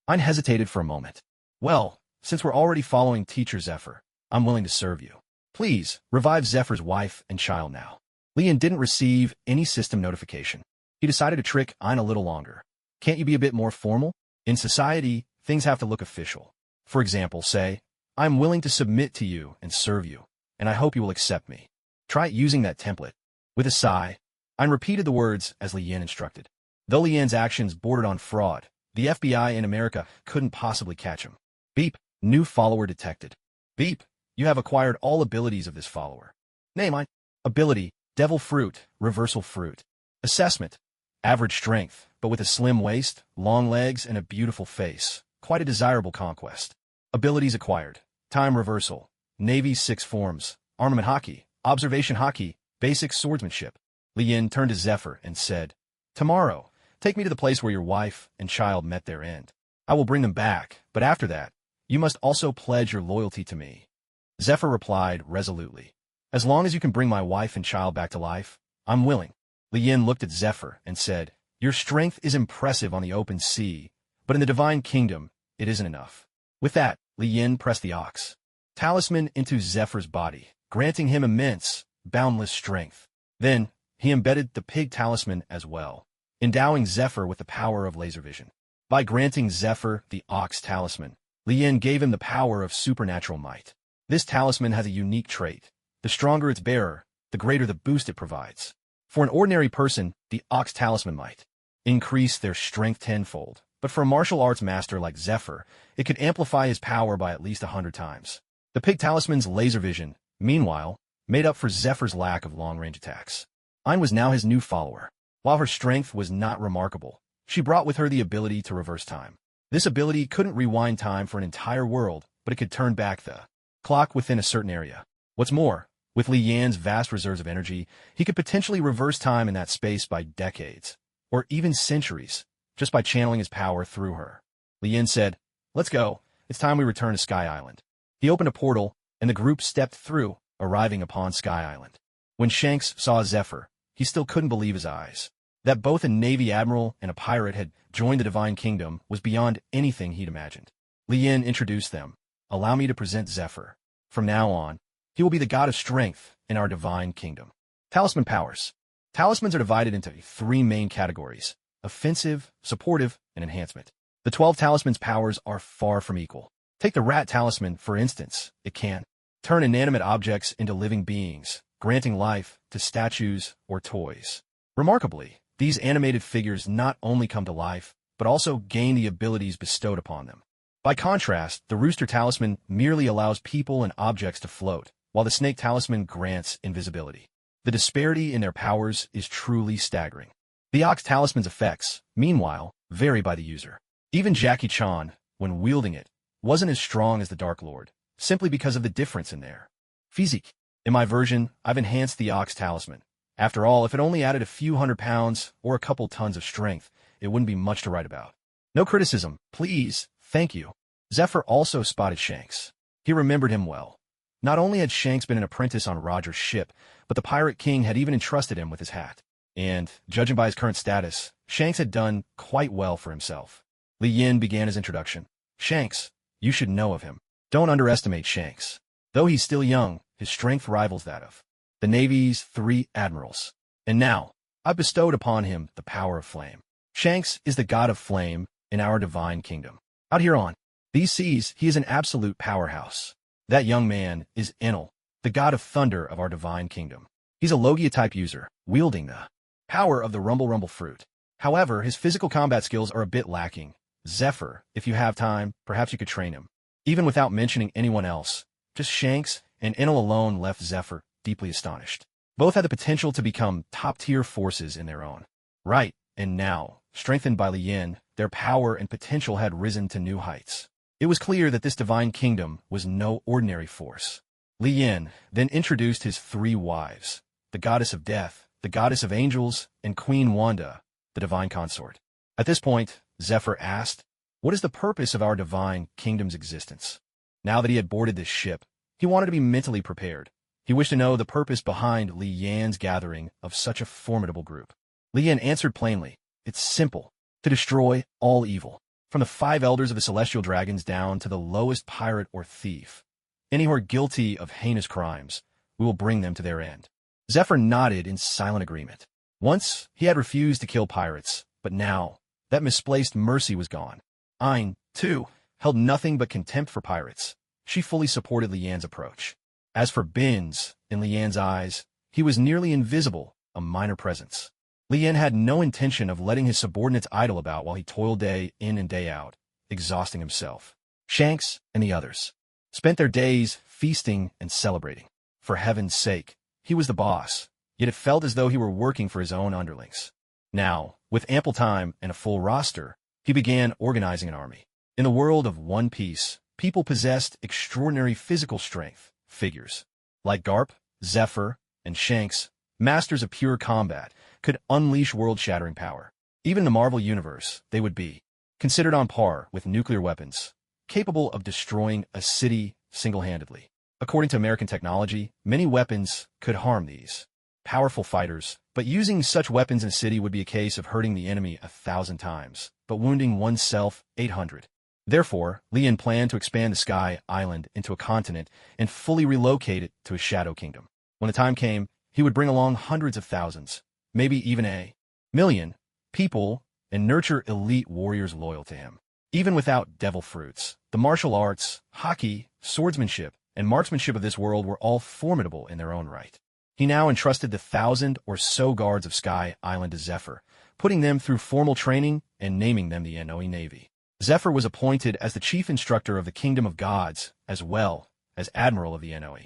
Ein hesitated for a moment. Well, since we're already following Teacher Zephyr, I'm willing to serve you. Please, revive Zephyr's wife and child now. Li Yan didn't receive any system notification. He decided to trick Ein a little longer. Can't you be a bit more formal? In society, things have to look official. For example, say, I'm willing to submit to you and serve you, and I hope you will accept me. Try using that template. With a sigh, Ein repeated the words as Li Yan instructed. Though Li Yan's actions bordered on fraud, the FBI in America couldn't possibly catch him. Beep, new follower detected. Beep, you have acquired all abilities of this follower. Name Ein. Ability, Devil Fruit, Reversal Fruit. Assessment, average strength, but with a slim waist, long legs, and a beautiful face. Quite a desirable conquest. Abilities acquired. Time Reversal, Navy 6 forms, Armament Hockey, Observation Hockey, Basic Swordsmanship. Li Yan turned to Zephyr and said, Tomorrow, take me to the place where your wife and child met their end. I will bring them back, but after that, you must also pledge your loyalty to me. Zephyr replied resolutely. As long as you can bring my wife and child back to life, I'm willing. Lien looked at Zephyr and said, your strength is impressive on the open sea, but in the divine kingdom, it isn't enough. With that, Lien pressed the ox talisman into Zephyr's body, granting him immense, boundless strength. Then, he embedded the pig talisman as well, endowing Zephyr with the power of laser vision. By granting Zephyr the ox talisman, Lien gave him the power of supernatural might. This talisman has a unique trait. The stronger its bearer, the greater the boost it provides. For an ordinary person, the ox talisman might increase their strength tenfold, but for a martial arts master like Zephyr, it could amplify his power by at least 100 times. The pig talisman's laser vision, meanwhile, made up for Zephyr's lack of long-range attacks. Ein was now his new follower. While her strength was not remarkable, she brought with her the ability to reverse time. This ability couldn't rewind time for an entire world, but it could turn back the clock within a certain area. What's more, with Li Yan's vast reserves of energy, he could potentially reverse time in that space by decades, or even centuries, just by channeling his power through her. Li Yan said, let's go. It's time we return to Sky Island. He opened a portal, and the group stepped through, arriving upon Sky Island. When Shanks saw Zephyr, he still couldn't believe his eyes. That both a Navy admiral and a pirate had joined the Divine Kingdom was beyond anything he'd imagined. Li Yan introduced them. Allow me to present Zephyr. From now on, he will be the god of strength in our Divine Kingdom. Talisman powers. Talismans are divided into 3 main categories: offensive, supportive, and enhancement. The 12 talismans' powers are far from equal. Take the rat talisman, for instance. It can turn inanimate objects into living beings, granting life to statues or toys. Remarkably, these animated figures not only come to life, but also gain the abilities bestowed upon them. By contrast, the rooster talisman merely allows people and objects to float, while the snake talisman grants invisibility. The disparity in their powers is truly staggering. The ox talisman's effects, meanwhile, vary by the user. Even Jackie Chan, when wielding it, wasn't as strong as the Dark Lord, simply because of the difference in their physique. In my version, I've enhanced the ox talisman. After all, if it only added a few 100 pounds or a couple tons of strength, it wouldn't be much to write about. No criticism, please. Thank you. Zephyr also spotted Shanks. He remembered him well. Not only had Shanks been an apprentice on Roger's ship, but the Pirate King had even entrusted him with his hat. And, judging by his current status, Shanks had done quite well for himself. Li Yin began his introduction. Shanks, you should know of him. Don't underestimate Shanks. Though he's still young, his strength rivals that of the Navy's 3 admirals. And now, I've bestowed upon him the power of flame. Shanks is the god of flame in our Divine Kingdom. Out here on these seas, he is an absolute powerhouse. That young man is Enel, the god of thunder of our Divine Kingdom. He's a Logia-type user, wielding the power of the Rumble fruit. However, his physical combat skills are a bit lacking. Zephyr, if you have time, perhaps you could train him. Even without mentioning anyone else, just Shanks and Enel alone left Zephyr deeply astonished. Both had the potential to become top-tier forces in their own right, and now, strengthened by Li Yin, their power and potential had risen to new heights. It was clear that this Divine Kingdom was no ordinary force. Li Yin then introduced his 3 wives, the Goddess of Death, the Goddess of Angels, and Queen Wanda, the Divine Consort. At this point, Zephyr asked, what is the purpose of our Divine Kingdom's existence? Now that he had boarded this ship, he wanted to be mentally prepared. He wished to know the purpose behind Li Yan's gathering of such a formidable group. Li Yan answered plainly, it's simple, to destroy all evil, from the 5 elders of the celestial dragons down to the lowest pirate or thief. Any who are guilty of heinous crimes, we will bring them to their end. Zephyr nodded in silent agreement. Once, he had refused to kill pirates, but now, that misplaced mercy was gone. Ein, too, held nothing but contempt for pirates. She fully supported Li Yan's approach. As for Binz, in Li Yan's eyes, he was nearly invisible, a minor presence. Li Yan had no intention of letting his subordinates idle about while he toiled day in and day out, exhausting himself. Shanks and the others spent their days feasting and celebrating. For heaven's sake, he was the boss, yet it felt as though he were working for his own underlings. Now, with ample time and a full roster, he began organizing an army. In the world of One Piece, people possessed extraordinary physical strength. Figures like Garp, Zephyr, and Shanks, masters of pure combat, could unleash world-shattering power. Even in the Marvel Universe, they would be considered on par with nuclear weapons, capable of destroying a city single-handedly. According to American technology, many weapons could harm these powerful fighters, but using such weapons in a city would be a case of hurting the enemy 1,000 times, but wounding oneself 800. Therefore, Lian planned to expand the Sky Island into a continent and fully relocate it to a shadow kingdom. When the time came, he would bring along hundreds of thousands, maybe even a million, people and nurture elite warriors loyal to him. Even without devil fruits, the martial arts, hockey, swordsmanship, and marksmanship of this world were all formidable in their own right. He now entrusted the 1,000 or so guards of Sky Island to Zephyr, putting them through formal training and naming them the Noe Navy. Zephyr was appointed as the chief instructor of the Kingdom of Gods, as well as Admiral of the Noe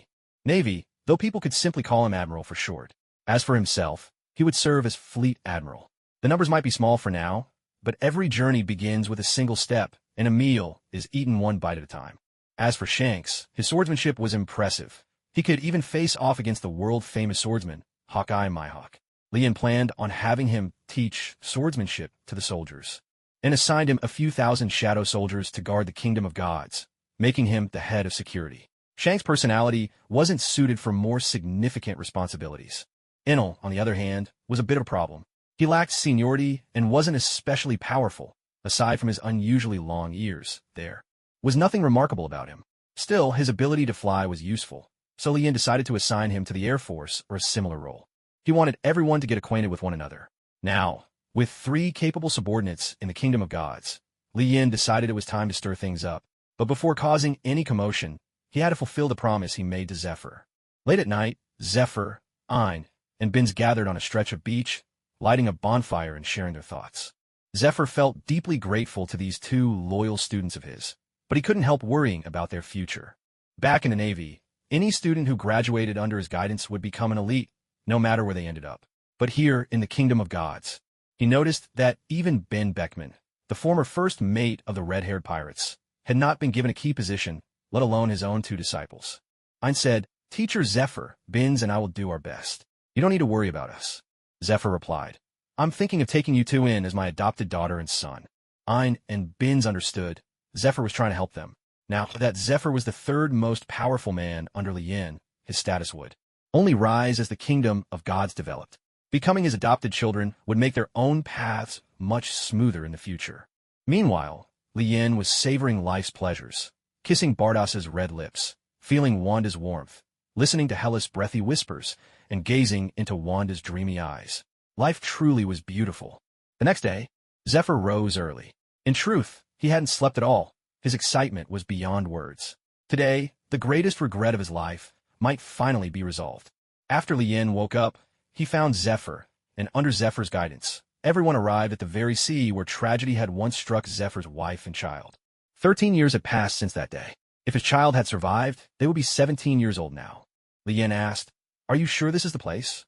Navy, though people could simply call him Admiral for short. As for himself, he would serve as Fleet Admiral. The numbers might be small for now, but every journey begins with a single step, and a meal is eaten one bite at a time. As for Shanks, his swordsmanship was impressive. He could even face off against the world-famous swordsman, Hawkeye Mihawk. Lian planned on having him teach swordsmanship to the soldiers, and assigned him a few thousand shadow soldiers to guard the Kingdom of Gods, making him the head of security. Shanks' personality wasn't suited for more significant responsibilities. Enel, on the other hand, was a bit of a problem. He lacked seniority and wasn't especially powerful. Aside from his unusually long ears, there was nothing remarkable about him. Still, his ability to fly was useful, so Lian decided to assign him to the Air Force or a similar role. He wanted everyone to get acquainted with one another. Now, with 3 capable subordinates in the Kingdom of Gods, Lian decided it was time to stir things up. But before causing any commotion, he had to fulfill the promise he made to Zephyr. Late at night, Zephyr, Ein, and Binz gathered on a stretch of beach, lighting a bonfire and sharing their thoughts. Zephyr felt deeply grateful to these 2 loyal students of his, but he couldn't help worrying about their future. Back in the Navy, any student who graduated under his guidance would become an elite, no matter where they ended up. But here, in the Kingdom of Gods, he noticed that even Ben Beckman, the former first mate of the red-haired pirates, had not been given a key position, let alone his own 2 disciples. Ein said, "Teacher Zephyr, Binz and I will do our best. You don't need to worry about us." Zephyr replied, "I'm thinking of taking you 2 in as my adopted daughter and son." Ein and Binz understood. Zephyr was trying to help them. Now that Zephyr was the 3rd most powerful man under Lian, his status would only rise as the Kingdom of Gods developed. Becoming his adopted children would make their own paths much smoother in the future. Meanwhile, Lian was savoring life's pleasures, kissing Bardas's red lips, feeling Wanda's warmth, listening to Hellas' breathy whispers, and gazing into Wanda's dreamy eyes. Life truly was beautiful. The next day, Zephyr rose early. In truth, he hadn't slept at all. His excitement was beyond words. Today, the greatest regret of his life might finally be resolved. After Lian woke up, he found Zephyr, and under Zephyr's guidance, everyone arrived at the very sea where tragedy had once struck Zephyr's wife and child. 13 years had passed since that day. If his child had survived, they would be 17 years old now. Lian asked, "Are you sure this is the place?"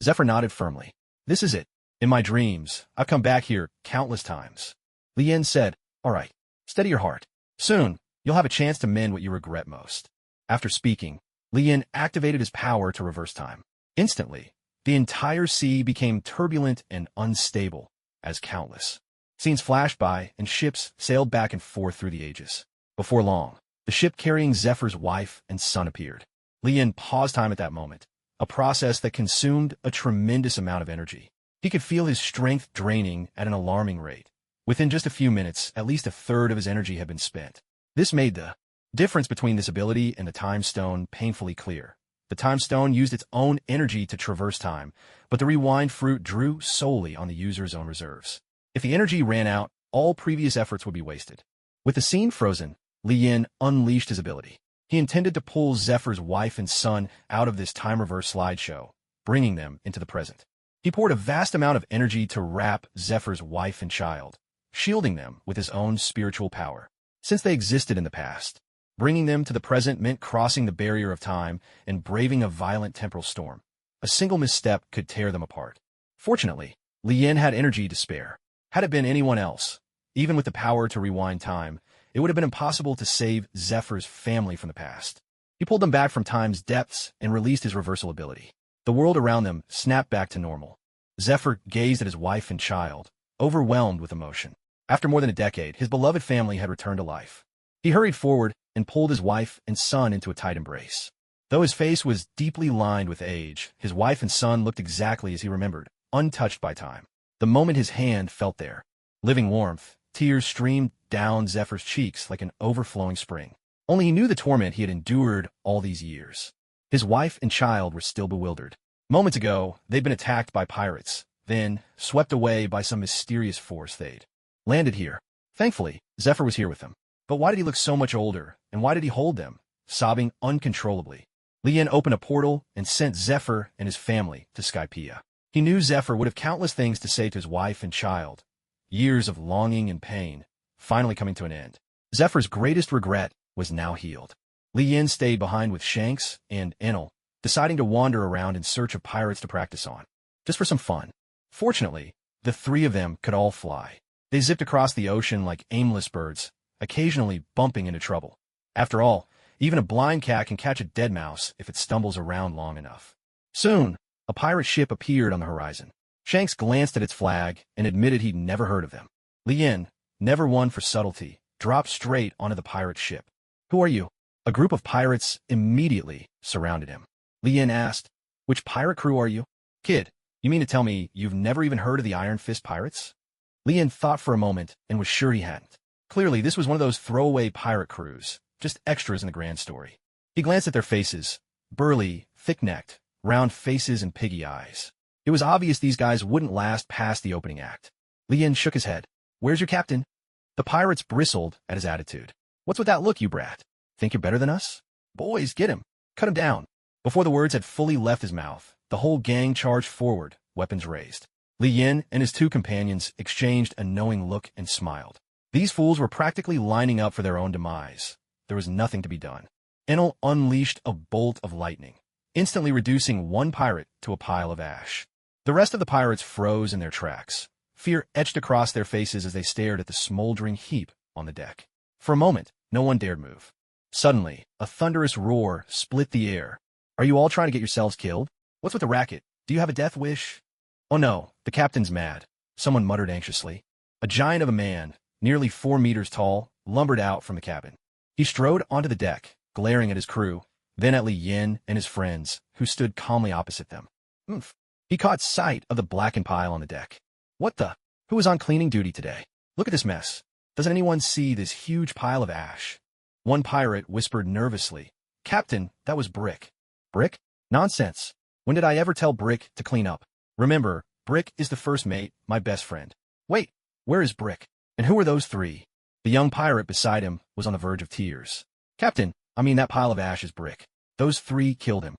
Zephyr nodded firmly. "This is it. In my dreams, I've come back here countless times." Lian said, "All right, steady your heart. Soon, you'll have a chance to mend what you regret most." After speaking, Lian activated his power to reverse time. Instantly, the entire sea became turbulent and unstable, as countless scenes flashed by and ships sailed back and forth through the ages. Before long, the ship carrying Zephyr's wife and son appeared. Lian paused time at that moment, a process that consumed a tremendous amount of energy. He could feel his strength draining at an alarming rate. Within just a few minutes, at least 1/3 of his energy had been spent. This made the difference between this ability and the Time Stone painfully clear. The Time Stone used its own energy to traverse time, but the Rewind Fruit drew solely on the user's own reserves. If the energy ran out, all previous efforts would be wasted. With the scene frozen, Lian unleashed his ability. He intended to pull Zephyr's wife and son out of this time reverse slideshow, bringing them into the present. He poured a vast amount of energy to wrap Zephyr's wife and child, shielding them with his own spiritual power. Since they existed in the past, bringing them to the present meant crossing the barrier of time and braving a violent temporal storm. A single misstep could tear them apart. Fortunately, Lian had energy to spare. Had it been anyone else, even with the power to rewind time, it would have been impossible to save Zephyr's family from the past. He pulled them back from time's depths and released his reversal ability. The world around them snapped back to normal. Zephyr gazed at his wife and child, overwhelmed with emotion. After more than a decade, his beloved family had returned to life. He hurried forward and pulled his wife and son into a tight embrace. Though his face was deeply lined with age, his wife and son looked exactly as he remembered, untouched by time. The moment his hand felt their living warmth, tears streamed down Zephyr's cheeks like an overflowing spring. Only he knew the torment he had endured all these years. His wife and child were still bewildered. Moments ago, they'd been attacked by pirates, then swept away by some mysterious force they'd landed here. Thankfully, Zephyr was here with them. But why did he look so much older, and why did he hold them, sobbing uncontrollably? Lien opened a portal and sent Zephyr and his family to Skypiea. He knew Zephyr would have countless things to say to his wife and child. Years of longing and pain, finally coming to an end. Zephyr's greatest regret was now healed. Lien stayed behind with Shanks and Enel, deciding to wander around in search of pirates to practice on, just for some fun. Fortunately, the three of them could all fly. They zipped across the ocean like aimless birds, occasionally bumping into trouble. After all, even a blind cat can catch a dead mouse if it stumbles around long enough. Soon, a pirate ship appeared on the horizon. Shanks glanced at its flag and admitted he'd never heard of them. Lien, never one for subtlety, dropped straight onto the pirate ship. "Who are you?" A group of pirates immediately surrounded him. Lien asked, "Which pirate crew are you?" "Kid, you mean to tell me you've never even heard of the Iron Fist pirates?" Lien thought for a moment and was sure he hadn't. Clearly, this was one of those throwaway pirate crews, just extras in the grand story. He glanced at their faces, burly, thick-necked, round faces and piggy eyes. It was obvious these guys wouldn't last past the opening act. Lien shook his head. "Where's your captain?" The pirates bristled at his attitude. "What's with that look, you brat? Think you're better than us? Boys, get him. Cut him down." Before the words had fully left his mouth, the whole gang charged forward, weapons raised. Lien and his two companions exchanged a knowing look and smiled. These fools were practically lining up for their own demise. There was nothing to be done. Enel unleashed a bolt of lightning, instantly reducing one pirate to a pile of ash. The rest of the pirates froze in their tracks. Fear etched across their faces as they stared at the smoldering heap on the deck. For a moment, no one dared move. Suddenly, a thunderous roar split the air. "Are you all trying to get yourselves killed? What's with the racket? Do you have a death wish?" "Oh no, the captain's mad," someone muttered anxiously. A giant of a man, nearly 4 meters tall, lumbered out from the cabin. He strode onto the deck, glaring at his crew, then at Lien and his friends, who stood calmly opposite them. "Oomph." He caught sight of the blackened pile on the deck. "What the? Who is on cleaning duty today? Look at this mess. Doesn't anyone see this huge pile of ash?" One pirate whispered nervously, "Captain, that was Brick." "Brick? Nonsense. When did I ever tell Brick to clean up? Remember, Brick is the first mate, my best friend." "Wait, where is Brick? And who are those three?" The young pirate beside him was on the verge of tears. "Captain, I mean that pile of ash is Brick. Those three killed him."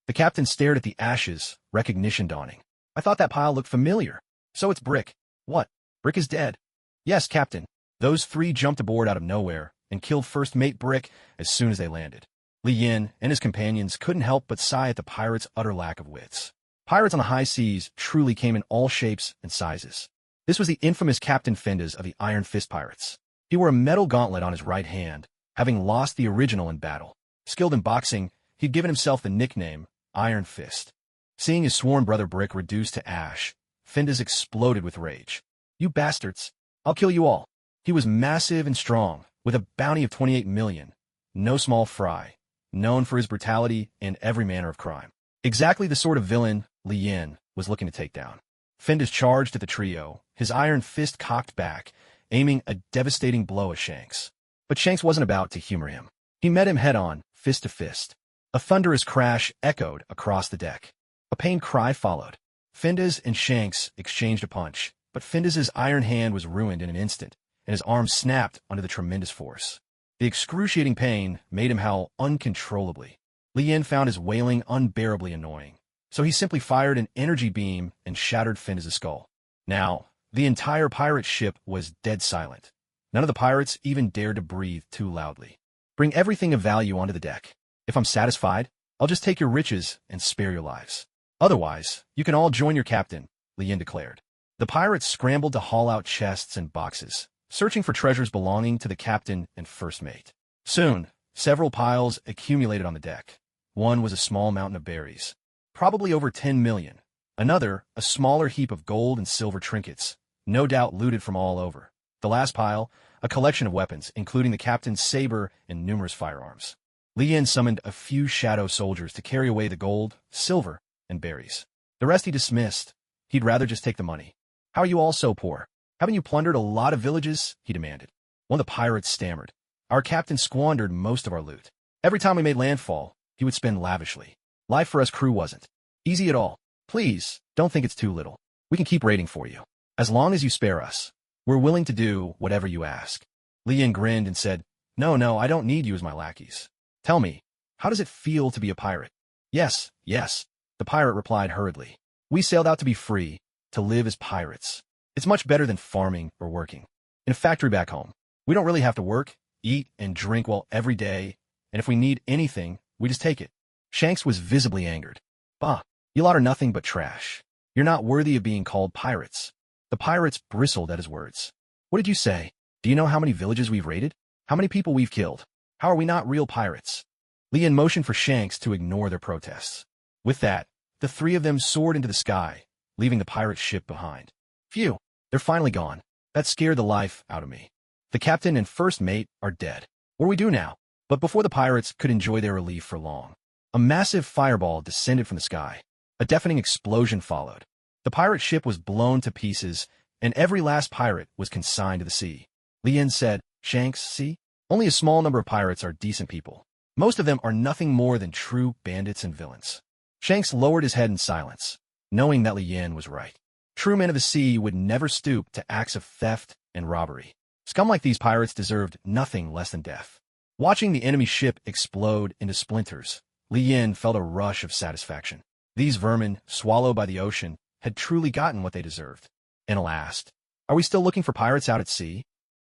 The captain stared at the ashes, recognition dawning. "I thought that pile looked familiar." "So it's Brick." "What? Brick is dead?" "Yes, Captain. Those three jumped aboard out of nowhere and killed first mate Brick as soon as they landed." Lien and his companions couldn't help but sigh at the pirates' utter lack of wits. Pirates on the high seas truly came in all shapes and sizes. This was the infamous Captain Findes of the Iron Fist Pirates. He wore a metal gauntlet on his right hand, having lost the original in battle. Skilled in boxing, he'd given himself the nickname Iron Fist. Seeing his sworn brother Brick reduced to ash, Findes exploded with rage. "You bastards! I'll kill you all." He was massive and strong, with a bounty of 28 million. No small fry, known for his brutality and every manner of crime. Exactly the sort of villain Lien was looking to take down. Findes charged at the trio, his iron fist cocked back, aiming a devastating blow at Shanks. But Shanks wasn't about to humor him. He met him head-on, fist to fist. A thunderous crash echoed across the deck. A pained cry followed. Findes and Shanks exchanged a punch, but Findes's iron hand was ruined in an instant, and his arm snapped under the tremendous force. The excruciating pain made him howl uncontrollably. Lien found his wailing unbearably annoying, so he simply fired an energy beam and shattered Findes's skull. Now, the entire pirate ship was dead silent. None of the pirates even dared to breathe too loudly. "Bring everything of value onto the deck. If I'm satisfied, I'll just take your riches and spare your lives. Otherwise, you can all join your captain," Lien declared. The pirates scrambled to haul out chests and boxes, searching for treasures belonging to the captain and first mate. Soon, several piles accumulated on the deck. One was a small mountain of berries, probably over 10 million. Another, a smaller heap of gold and silver trinkets, no doubt looted from all over. The last pile, a collection of weapons, including the captain's saber and numerous firearms. Li Yin summoned a few shadow soldiers to carry away the gold, silver, and berries. The rest he dismissed. He'd rather just take the money. How are you all so poor? Haven't you plundered a lot of villages? He demanded. One of the pirates stammered. Our captain squandered most of our loot. Every time we made landfall, he would spend lavishly. Life for us crew wasn't easy at all. Please, don't think it's too little. We can keep raiding for you. As long as you spare us, we're willing to do whatever you ask. Li Yin grinned and said, No, I don't need you as my lackeys. Tell me, how does it feel to be a pirate? Yes, the pirate replied hurriedly. We sailed out to be free, to live as pirates. It's much better than farming or working in a factory back home. We don't really have to work, eat, and drink well every day, and if we need anything, we just take it. Shanks was visibly angered. Bah, you lot are nothing but trash. You're not worthy of being called pirates. The pirates bristled at his words. What did you say? Do you know how many villages we've raided? How many people we've killed? How are we not real pirates? Li Yin motioned for Shanks to ignore their protests. With that, the three of them soared into the sky, leaving the pirate ship behind. Phew, they're finally gone. That scared the life out of me. The captain and first mate are dead. What do we do now? But before the pirates could enjoy their relief for long, a massive fireball descended from the sky. A deafening explosion followed. The pirate ship was blown to pieces, and every last pirate was consigned to the sea. Li Yin said, Shanks, see? Only a small number of pirates are decent people. Most of them are nothing more than true bandits and villains. Shanks lowered his head in silence, knowing that Li Yin was right. True men of the sea would never stoop to acts of theft and robbery. Scum like these pirates deserved nothing less than death. Watching the enemy ship explode into splinters, Li Yin felt a rush of satisfaction. These vermin, swallowed by the ocean, had truly gotten what they deserved. And alas, are we still looking for pirates out at sea?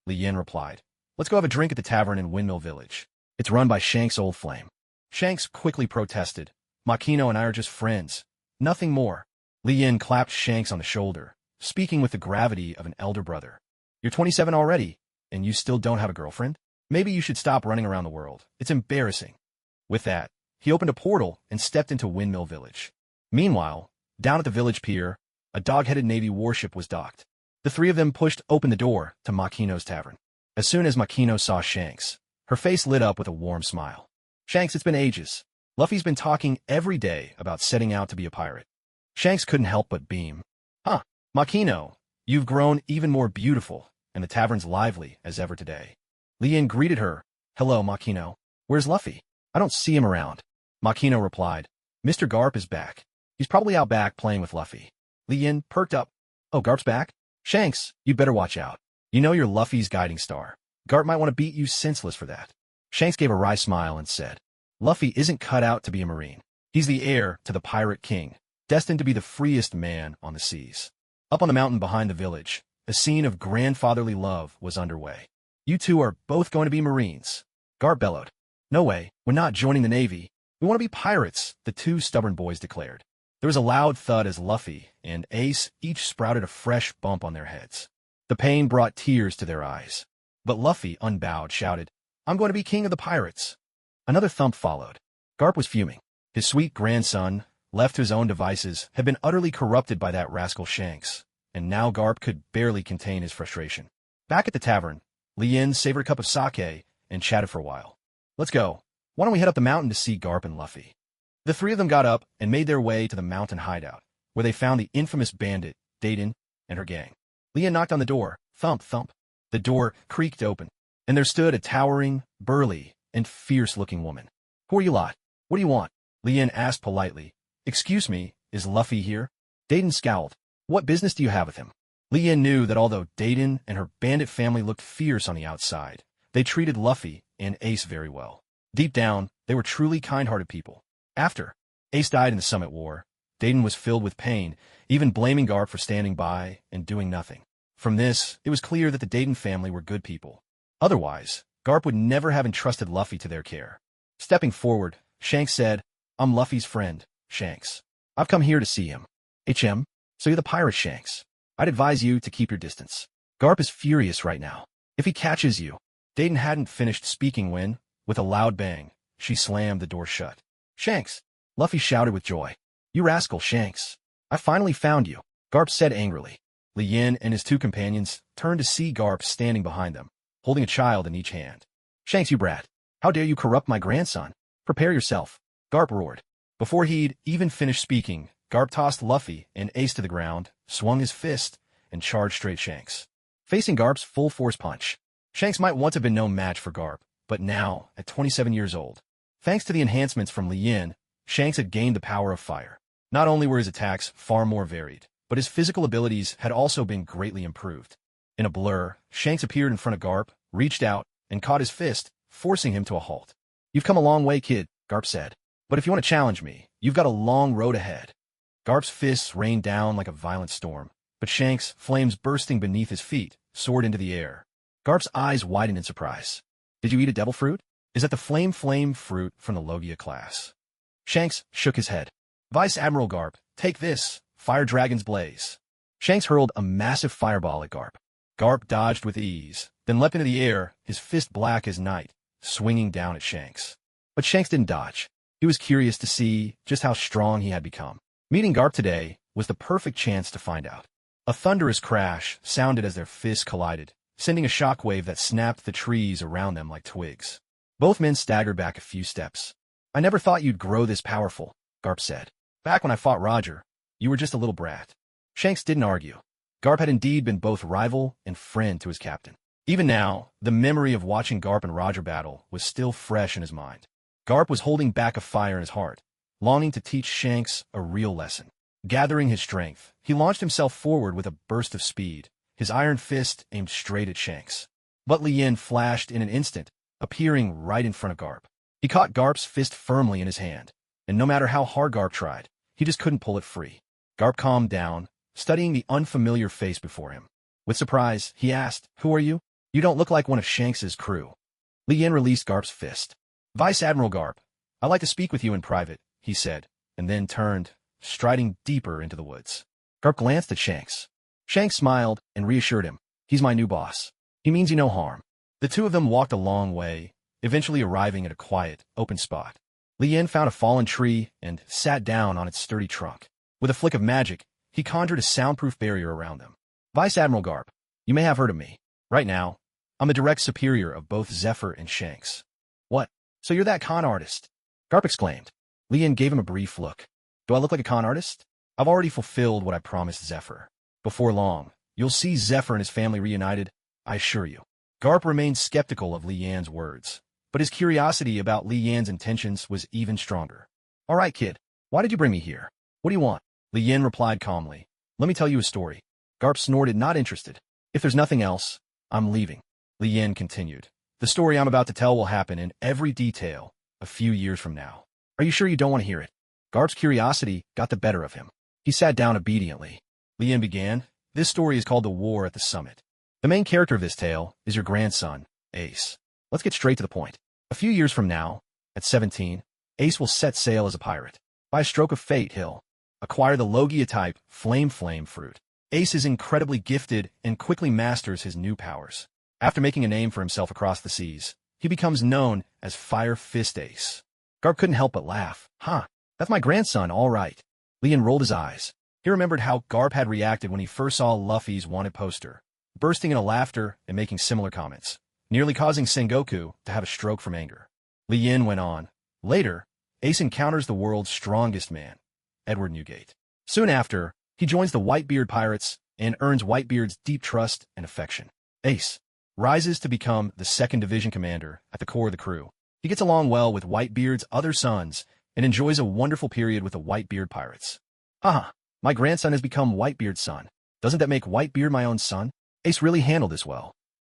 Li Yin replied. Let's go have a drink at the tavern in Windmill Village. It's run by Shanks' old flame. Shanks quickly protested. Makino and I are just friends. Nothing more. Li Yin clapped Shanks on the shoulder, speaking with the gravity of an elder brother. You're 27 already, and you still don't have a girlfriend? Maybe you should stop running around the world. It's embarrassing. With that, he opened a portal and stepped into Windmill Village. Meanwhile, down at the village pier, a dog-headed Navy warship was docked. The three of them pushed open the door to Makino's tavern. As soon as Makino saw Shanks, her face lit up with a warm smile. Shanks, it's been ages. Luffy's been talking every day about setting out to be a pirate. Shanks couldn't help but beam. Huh, Makino, you've grown even more beautiful, and the tavern's lively as ever today. Li Yin greeted her. Hello, Makino. Where's Luffy? I don't see him around. Makino replied. Mr. Garp is back. He's probably out back playing with Luffy. Li Yin perked up. Oh, Garp's back? Shanks, you'd better watch out. You know you're Luffy's guiding star. Garp might want to beat you senseless for that. Shanks gave a wry smile and said, Luffy isn't cut out to be a marine. He's the heir to the pirate king, destined to be the freest man on the seas. Up on the mountain behind the village, a scene of grandfatherly love was underway. You two are both going to be marines. Garp bellowed. No way, we're not joining the Navy. We want to be pirates, the two stubborn boys declared. There was a loud thud as Luffy and Ace each sprouted a fresh bump on their heads. The pain brought tears to their eyes. But Luffy, unbowed, shouted, I'm going to be king of the pirates. Another thump followed. Garp was fuming. His sweet grandson, left to his own devices, had been utterly corrupted by that rascal Shanks, and now Garp could barely contain his frustration. Back at the tavern, Li Yin savored a cup of sake and chatted for a while. Let's go. Why don't we head up the mountain to see Garp and Luffy? The three of them got up and made their way to the mountain hideout, where they found the infamous bandit, Dayton, and her gang. Li Yin knocked on the door. Thump, thump. The door creaked open, and there stood a towering, burly, and fierce-looking woman. Who are you lot? What do you want? Li Yin asked politely. Excuse me, is Luffy here? Dayton scowled. What business do you have with him? Li Yin knew that although Dayton and her bandit family looked fierce on the outside, they treated Luffy and Ace very well. Deep down, they were truly kind-hearted people. After Ace died in the Summit War, Dayton was filled with pain, even blaming Garp for standing by and doing nothing. From this, it was clear that the Dayton family were good people. Otherwise, Garp would never have entrusted Luffy to their care. Stepping forward, Shanks said, I'm Luffy's friend, Shanks. I've come here to see him. HM, so you're the pirate Shanks. I'd advise you to keep your distance. Garp is furious right now. If he catches you. Dayton hadn't finished speaking when, with a loud bang, she slammed the door shut. Shanks! Luffy shouted with joy. You rascal Shanks. I finally found you, Garp said angrily. Li Yin and his two companions turned to see Garp standing behind them, holding a child in each hand. Shanks, you brat. How dare you corrupt my grandson? Prepare yourself, Garp roared. Before he'd even finished speaking, Garp tossed Luffy and Ace to the ground, swung his fist, and charged straight Shanks. Facing Garp's full-force punch, Shanks might once have been no match for Garp, but now, at 27 years old, thanks to the enhancements from Lien, Shanks had gained the power of fire. Not only were his attacks far more varied, but his physical abilities had also been greatly improved. In a blur, Shanks appeared in front of Garp, reached out, and caught his fist, forcing him to a halt. "You've come a long way, kid," Garp said. "But if you want to challenge me, you've got a long road ahead." Garp's fists rained down like a violent storm, but Shanks, flames bursting beneath his feet, soared into the air. Garp's eyes widened in surprise. "Did you eat a devil fruit? Is that the flame fruit from the Logia class?" Shanks shook his head. "Vice Admiral Garp, take this, Fire Dragon's Blaze." Shanks hurled a massive fireball at Garp. Garp dodged with ease, then leapt into the air, his fist black as night, swinging down at Shanks. But Shanks didn't dodge. He was curious to see just how strong he had become. Meeting Garp today was the perfect chance to find out. A thunderous crash sounded as their fists collided, sending a shockwave that snapped the trees around them like twigs. Both men staggered back a few steps. "I never thought you'd grow this powerful," Garp said. "Back when I fought Roger, you were just a little brat." Shanks didn't argue. Garp had indeed been both rival and friend to his captain. Even now, the memory of watching Garp and Roger battle was still fresh in his mind. Garp was holding back a fire in his heart, longing to teach Shanks a real lesson. Gathering his strength, he launched himself forward with a burst of speed, his iron fist aimed straight at Shanks. But Lien flashed in an instant, appearing right in front of Garp. He caught Garp's fist firmly in his hand, and no matter how hard Garp tried, he just couldn't pull it free. Garp calmed down, studying the unfamiliar face before him. With surprise, he asked, "Who are you? You don't look like one of Shanks's crew." Lien released Garp's fist. "Vice Admiral Garp, I'd like to speak with you in private," he said, and then turned, striding deeper into the woods. Garp glanced at Shanks. Shanks smiled and reassured him. "He's my new boss. He means you no harm." The two of them walked a long way, eventually arriving at a quiet, open spot. Lien found a fallen tree and sat down on its sturdy trunk. With a flick of magic, he conjured a soundproof barrier around them. "Vice Admiral Garp, you may have heard of me. Right now, I'm the direct superior of both Zephyr and Shanks." "What? So you're that con artist?" Garp exclaimed. Lien gave him a brief look. "Do I look like a con artist? I've already fulfilled what I promised Zephyr. Before long, you'll see Zephyr and his family reunited, I assure you." Garp remained skeptical of Lian's words, but his curiosity about Lian's intentions was even stronger. "All right, kid. Why did you bring me here? What do you want?" Lien replied calmly. "Let me tell you a story." Garp snorted, not interested. "If there's nothing else, I'm leaving." Lien continued. "The story I'm about to tell will happen in every detail a few years from now. Are you sure you don't want to hear it?" Garp's curiosity got the better of him. He sat down obediently. Lien began. "This story is called The War at the Summit. The main character of this tale is your grandson, Ace. Let's get straight to the point. A few years from now, at 17, Ace will set sail as a pirate. By a stroke of fate, he'll acquire the Logia-type flame fruit. Ace is incredibly gifted and quickly masters his new powers. After making a name for himself across the seas, he becomes known as Fire Fist Ace." Garp couldn't help but laugh. "Huh, that's my grandson, all right." Lien rolled his eyes. He remembered how Garp had reacted when he first saw Luffy's wanted poster, bursting into laughter and making similar comments, nearly causing Sengoku to have a stroke from anger. Lien went on. Later, Ace encounters the world's strongest man, Edward Newgate. Soon after, he joins the Whitebeard Pirates and earns Whitebeard's deep trust and affection. Ace rises to become the 2nd Division commander at the core of the crew. He gets along well with Whitebeard's other sons and enjoys a wonderful period with the Whitebeard Pirates. "Haha, my grandson has become Whitebeard's son. Doesn't that make Whitebeard my own son?" Ace really handled this well.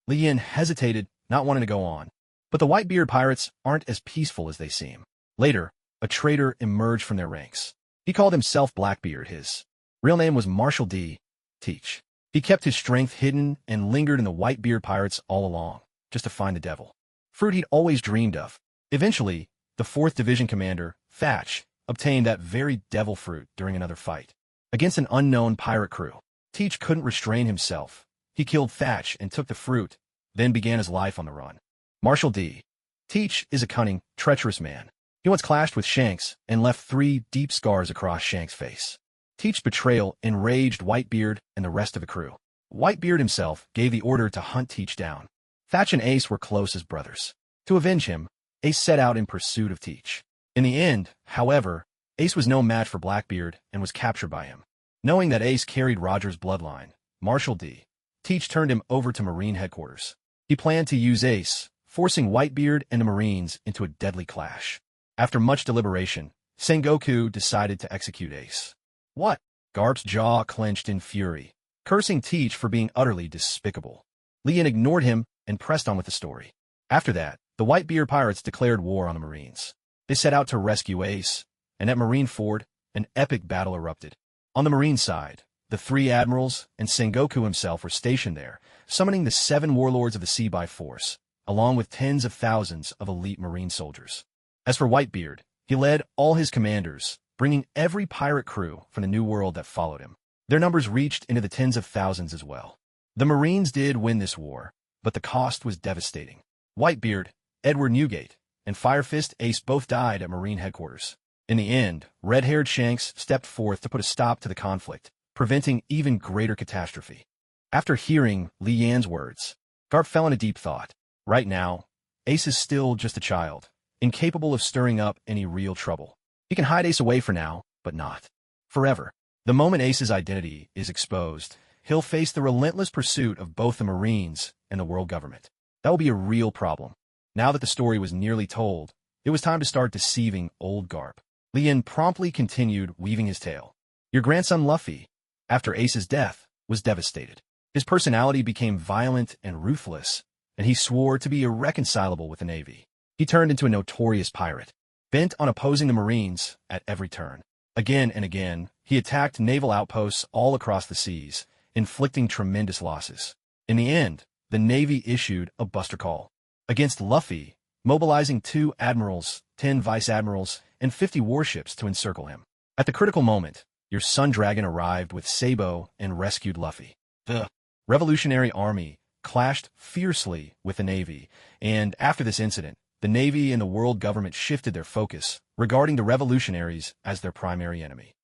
Lien hesitated, not wanting to go on. But the Whitebeard Pirates aren't as peaceful as they seem. Later, a traitor emerged from their ranks. He called himself Blackbeard. His real name was Marshal D. Teach. He kept his strength hidden and lingered in the Whitebeard Pirates all along, just to find the devil fruit he'd always dreamed of. Eventually, the 4th Division commander, Thatch, obtained that very devil fruit during another fight. Against an unknown pirate crew, Teach couldn't restrain himself. He killed Thatch and took the fruit, then began his life on the run. Marshal D. Teach is a cunning, treacherous man. He once clashed with Shanks and left 3 deep scars across Shanks' face. Teach's betrayal enraged Whitebeard and the rest of the crew. Whitebeard himself gave the order to hunt Teach down. Thatch and Ace were close as brothers. To avenge him, Ace set out in pursuit of Teach. In the end, however, Ace was no match for Blackbeard and was captured by him. Knowing that Ace carried Roger's bloodline, Marshal D. Teach turned him over to Marine headquarters. He planned to use Ace, forcing Whitebeard and the Marines into a deadly clash. After much deliberation, Sengoku decided to execute Ace. What? Garp's jaw clenched in fury, cursing Teach for being utterly despicable. Lien ignored him and pressed on with the story. After that, the Whitebeard pirates declared war on the Marines. They set out to rescue Ace, and at Marine Ford, an epic battle erupted. On the Marine side, the 3 admirals and Sengoku himself were stationed there, summoning the 7 warlords of the sea by force, along with tens of thousands of elite Marine soldiers. As for Whitebeard, he led all his commanders, bringing every pirate crew from the New World that followed him. Their numbers reached into the tens of thousands as well. The Marines did win this war, but the cost was devastating. Whitebeard, Edward Newgate, and Firefist Ace both died at Marine headquarters. In the end, red-haired Shanks stepped forth to put a stop to the conflict, preventing even greater catastrophe. After hearing Li Yan's words, Garp fell into deep thought. Right now, Ace is still just a child, incapable of stirring up any real trouble. He can hide Ace away for now, but not forever. The moment Ace's identity is exposed, he'll face the relentless pursuit of both the Marines and the world government. That will be a real problem. Now that the story was nearly told, it was time to start deceiving old Garp. Lien promptly continued weaving his tale. Your grandson Luffy, after Ace's death, was devastated. His personality became violent and ruthless, and he swore to be irreconcilable with the Navy. He turned into a notorious pirate, bent on opposing the Marines at every turn. Again and again, he attacked naval outposts all across the seas, inflicting tremendous losses. In the end, the Navy issued a buster call against Luffy, mobilizing 2 admirals, 10 vice-admirals, and 50 warships to encircle him. At the critical moment, your Sun Dragon arrived with Sabo and rescued Luffy. The Revolutionary Army clashed fiercely with the Navy, and after this incident, the Navy and the world government shifted their focus, regarding the revolutionaries as their primary enemy.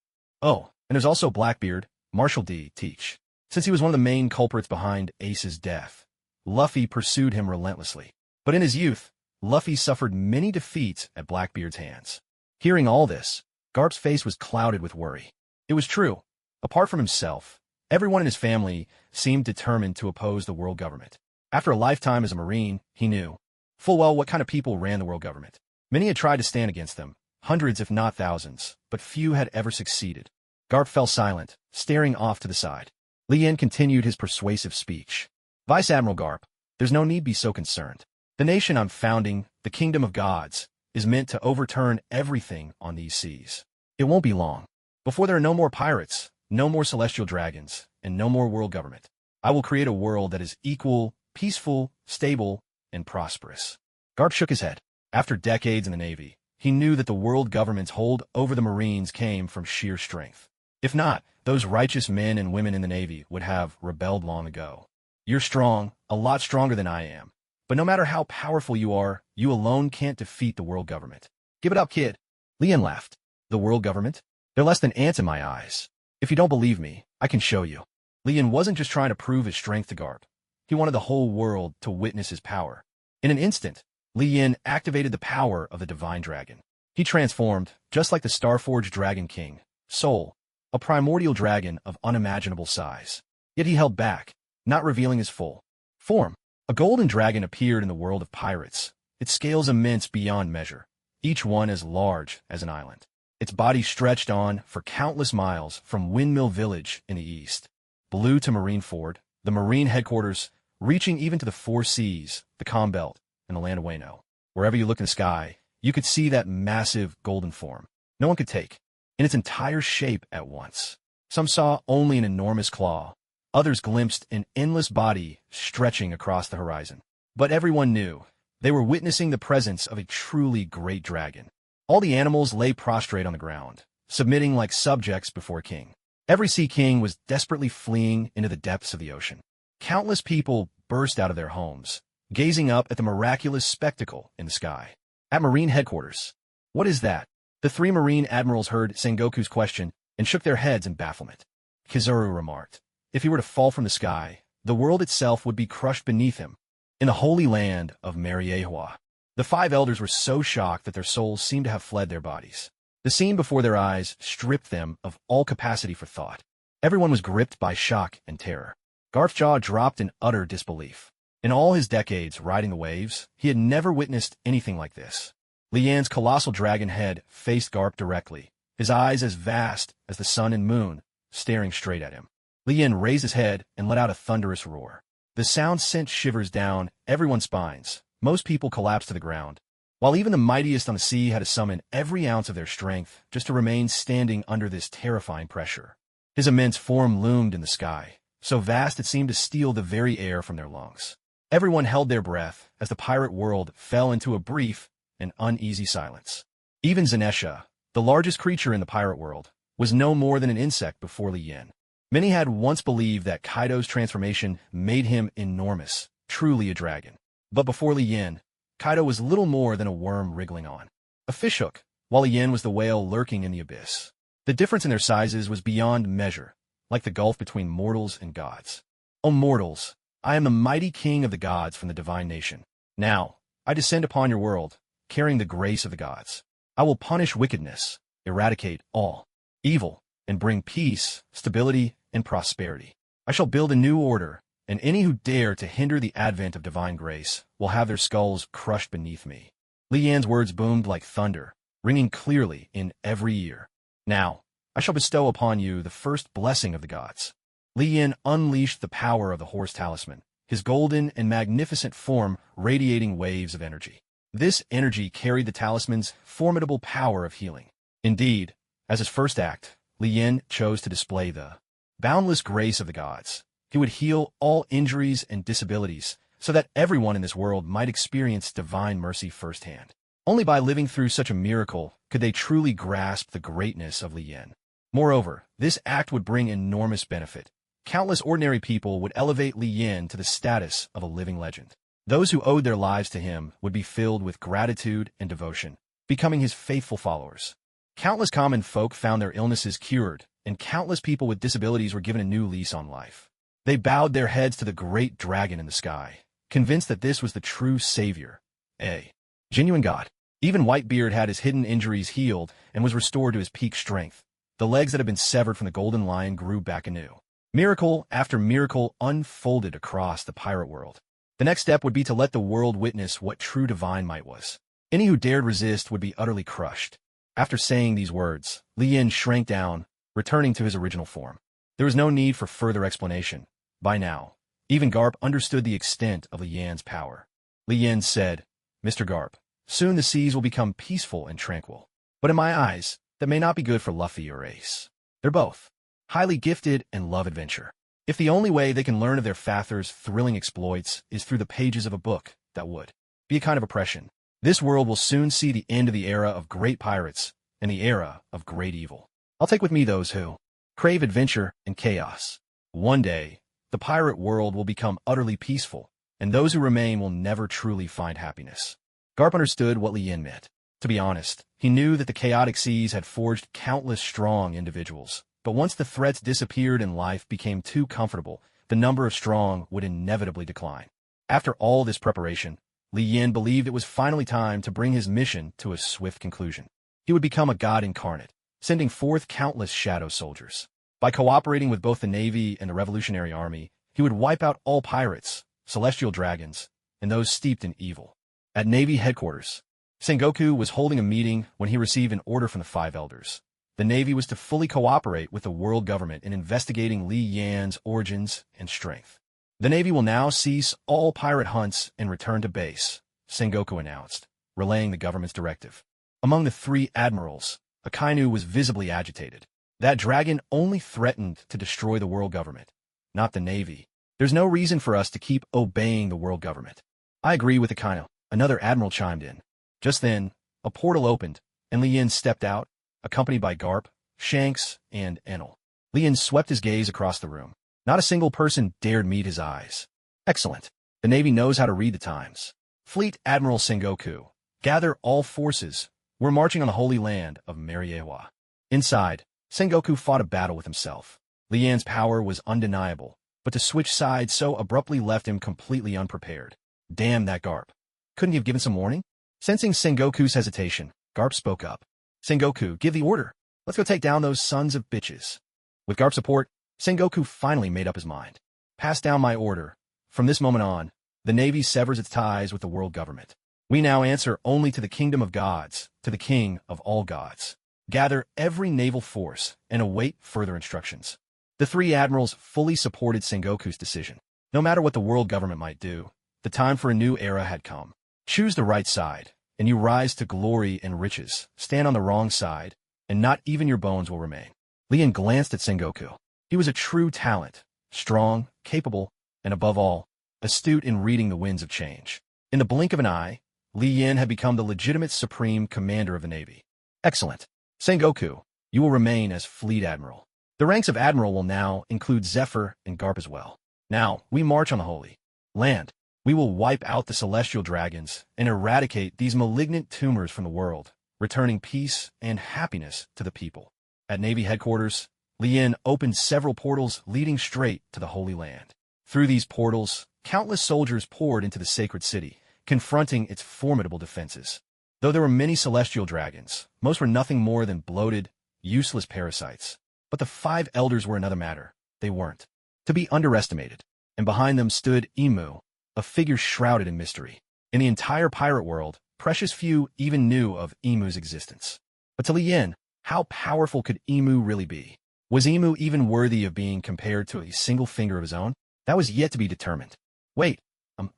Oh, and there's also Blackbeard, Marshal D. Teach. Since he was one of the main culprits behind Ace's death, Luffy pursued him relentlessly. But in his youth, Luffy suffered many defeats at Blackbeard's hands. Hearing all this, Garp's face was clouded with worry. It was true. Apart from himself, everyone in his family seemed determined to oppose the world government. After a lifetime as a Marine, he knew full well what kind of people ran the world government. Many had tried to stand against them, hundreds if not thousands, but few had ever succeeded. Garp fell silent, staring off to the side. Lien continued his persuasive speech. Vice Admiral Garp, there's no need be so concerned. The nation I'm founding, the Kingdom of Gods, is meant to overturn everything on these seas. It won't be long before there are no more pirates, no more celestial dragons, and no more world government. I will create a world that is equal, peaceful, stable, and prosperous. Garp shook his head. After decades in the Navy, he knew that the world government's hold over the Marines came from sheer strength. If not, those righteous men and women in the Navy would have rebelled long ago. You're strong, a lot stronger than I am. But no matter how powerful you are, you alone can't defeat the world government. Give it up, kid. Lien laughed. The world government? They're less than ants in my eyes. If you don't believe me, I can show you. Lien wasn't just trying to prove his strength to Garp. He wanted the whole world to witness his power. In an instant, Lien activated the power of the Divine Dragon. He transformed, just like the Starforged Dragon King, Soul, a primordial dragon of unimaginable size. Yet he held back, not revealing his full form. A golden dragon appeared in the world of pirates, its scales immense beyond measure, each one as large as an island. Its body stretched on for countless miles from Windmill Village in the east, blue to Marine Ford, the Marine headquarters, reaching even to the 4 seas, the Calm Belt, and the land of Wano. Wherever you look in the sky, you could see that massive golden form. No one could take in its entire shape at once. Some saw only an enormous claw. Others glimpsed an endless body stretching across the horizon. But everyone knew they were witnessing the presence of a truly great dragon. All the animals lay prostrate on the ground, submitting like subjects before a king. Every sea king was desperately fleeing into the depths of the ocean. Countless people burst out of their homes, gazing up at the miraculous spectacle in the sky. At Marine headquarters, what is that? The 3 Marine admirals heard Sengoku's question and shook their heads in bafflement. Kizaru remarked, if he were to fall from the sky, the world itself would be crushed beneath him. In the holy land of Mariehua, The five elders were so shocked that their souls seemed to have fled their bodies. The scene before their eyes stripped them of all capacity for thought. Everyone was gripped by shock and terror. Garp's jaw dropped in utter disbelief. In all his decades riding the waves, he had never witnessed anything like this. Lian's colossal dragon head faced Garp directly, his eyes as vast as the sun and moon, staring straight at him. Lian raised his head and let out a thunderous roar. The sound sent shivers down everyone's spines. Most people collapsed to the ground, while even the mightiest on the sea had to summon every ounce of their strength just to remain standing under this terrifying pressure. His immense form loomed in the sky, so vast it seemed to steal the very air from their lungs. Everyone held their breath as the pirate world fell into a brief and uneasy silence. Even Zanesha, the largest creature in the pirate world, was no more than an insect before Lian. Many had once believed that Kaido's transformation made him enormous, truly a dragon. But before Lian, Kaido was little more than a worm wriggling on a fishhook, while Lian was the whale lurking in the abyss. The difference in their sizes was beyond measure, like the gulf between mortals and gods. O mortals, I am the mighty king of the gods from the divine nation. Now, I descend upon your world, carrying the grace of the gods. I will punish wickedness, eradicate all evil, and bring peace, stability, and prosperity. I shall build a new order, and any who dare to hinder the advent of divine grace will have their skulls crushed beneath me. Lian's words boomed like thunder, ringing clearly in every ear. Now, I shall bestow upon you the first blessing of the gods. Lian unleashed the power of the horse talisman, his golden and magnificent form radiating waves of energy. This energy carried the talisman's formidable power of healing. Indeed, as his first act, Lian chose to display the boundless grace of the gods. He would heal all injuries and disabilities so that everyone in this world might experience divine mercy firsthand. Only by living through such a miracle could they truly grasp the greatness of Lian. Moreover, this act would bring enormous benefit. Countless ordinary people would elevate Lian to the status of a living legend. Those who owed their lives to him would be filled with gratitude and devotion, becoming his faithful followers. Countless common folk found their illnesses cured, and countless people with disabilities were given a new lease on life. They bowed their heads to the great dragon in the sky, convinced that this was the true savior, a genuine god. Even Whitebeard had his hidden injuries healed and was restored to his peak strength. The legs that had been severed from the golden lion grew back anew. Miracle after miracle unfolded across the pirate world. The next step would be to let the world witness what true divine might was. Any who dared resist would be utterly crushed. After saying these words, Lian shrank down, returning to his original form. There was no need for further explanation. By now, even Garp understood the extent of Lian's power. Lian said, "Mr. Garp, soon the seas will become peaceful and tranquil. But in my eyes, that may not be good for Luffy or Ace. They're both highly gifted and love adventure. If the only way they can learn of their father's thrilling exploits is through the pages of a book, that would be a kind of oppression. This world will soon see the end of the era of great pirates and the era of great evil. I'll take with me those who crave adventure and chaos. One day, the pirate world will become utterly peaceful, and those who remain will never truly find happiness." Garp understood what Lian meant. To be honest, he knew that the chaotic seas had forged countless strong individuals. But once the threats disappeared and life became too comfortable, the number of strong would inevitably decline. After all this preparation, Lian believed it was finally time to bring his mission to a swift conclusion. He would become a god incarnate, sending forth countless shadow soldiers. By cooperating with both the Navy and the Revolutionary Army, he would wipe out all pirates, celestial dragons, and those steeped in evil. At Navy headquarters, Sengoku was holding a meeting when he received an order from the Five Elders. The Navy was to fully cooperate with the world government in investigating Lian's origins and strength. The Navy will now cease all pirate hunts and return to base, Sengoku announced, relaying the government's directive. Among the three admirals, Akainu was visibly agitated. That dragon only threatened to destroy the world government, not the Navy. There's no reason for us to keep obeying the world government. I agree with Akainu, another admiral chimed in. Just then, a portal opened, and Lian stepped out, accompanied by Garp, Shanks, and Enel. Lian swept his gaze across the room. Not a single person dared meet his eyes. Excellent. The Navy knows how to read the times. Fleet Admiral Sengoku, gather all forces. We're marching on the holy land of Mariewa. Inside, Sengoku fought a battle with himself. Lian's power was undeniable, but to switch sides so abruptly left him completely unprepared. Damn that Garp. Couldn't he have given some warning? Sensing Sengoku's hesitation, Garp spoke up. Sengoku, give the order. Let's go take down those sons of bitches. With Garp's support, Sengoku finally made up his mind. Pass down my order. From this moment on, the Navy severs its ties with the world government. We now answer only to the kingdom of gods, to the king of all gods. Gather every naval force and await further instructions. The three admirals fully supported Sengoku's decision. No matter what the world government might do, the time for a new era had come. Choose the right side, and you rise to glory and riches. Stand on the wrong side, and not even your bones will remain. Lian glanced at Sengoku. He was a true talent, strong, capable, and above all, astute in reading the winds of change. In the blink of an eye, Li Yin had become the legitimate supreme commander of the Navy. Excellent. Sengoku, you will remain as Fleet Admiral. The ranks of Admiral will now include Zephyr and Garp as well. Now, we march on the Holy Land. We will wipe out the celestial dragons and eradicate these malignant tumors from the world, returning peace and happiness to the people. At Navy headquarters, Li Yin opened several portals leading straight to the Holy Land. Through these portals, countless soldiers poured into the sacred city, confronting its formidable defenses. Though there were many celestial dragons, most were nothing more than bloated, useless parasites. But the five elders were another matter. They weren't to be underestimated. And behind them stood Imu, a figure shrouded in mystery. In the entire pirate world, precious few even knew of Imu's existence. But to Li Yin, how powerful could Imu really be? Was Imu even worthy of being compared to a single finger of his own? That was yet to be determined. Wait,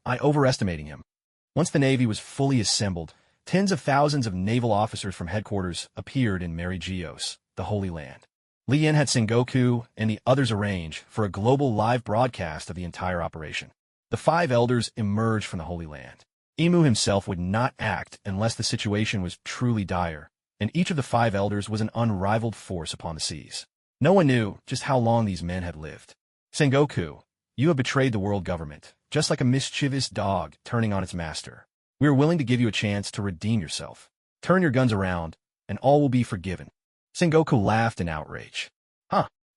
I overestimating him. Once the Navy was fully assembled, tens of thousands of naval officers from headquarters appeared in Mary Geos, the Holy Land. Li Yin had Sengoku and the others arrange for a global live broadcast of the entire operation. The five elders emerged from the Holy Land. Imu himself would not act unless the situation was truly dire, and each of the five elders was an unrivaled force upon the seas. No one knew just how long these men had lived. Sengoku, you have betrayed the world government, just like a mischievous dog turning on its master. We are willing to give you a chance to redeem yourself. Turn your guns around, and all will be forgiven. Sengoku laughed in outrage.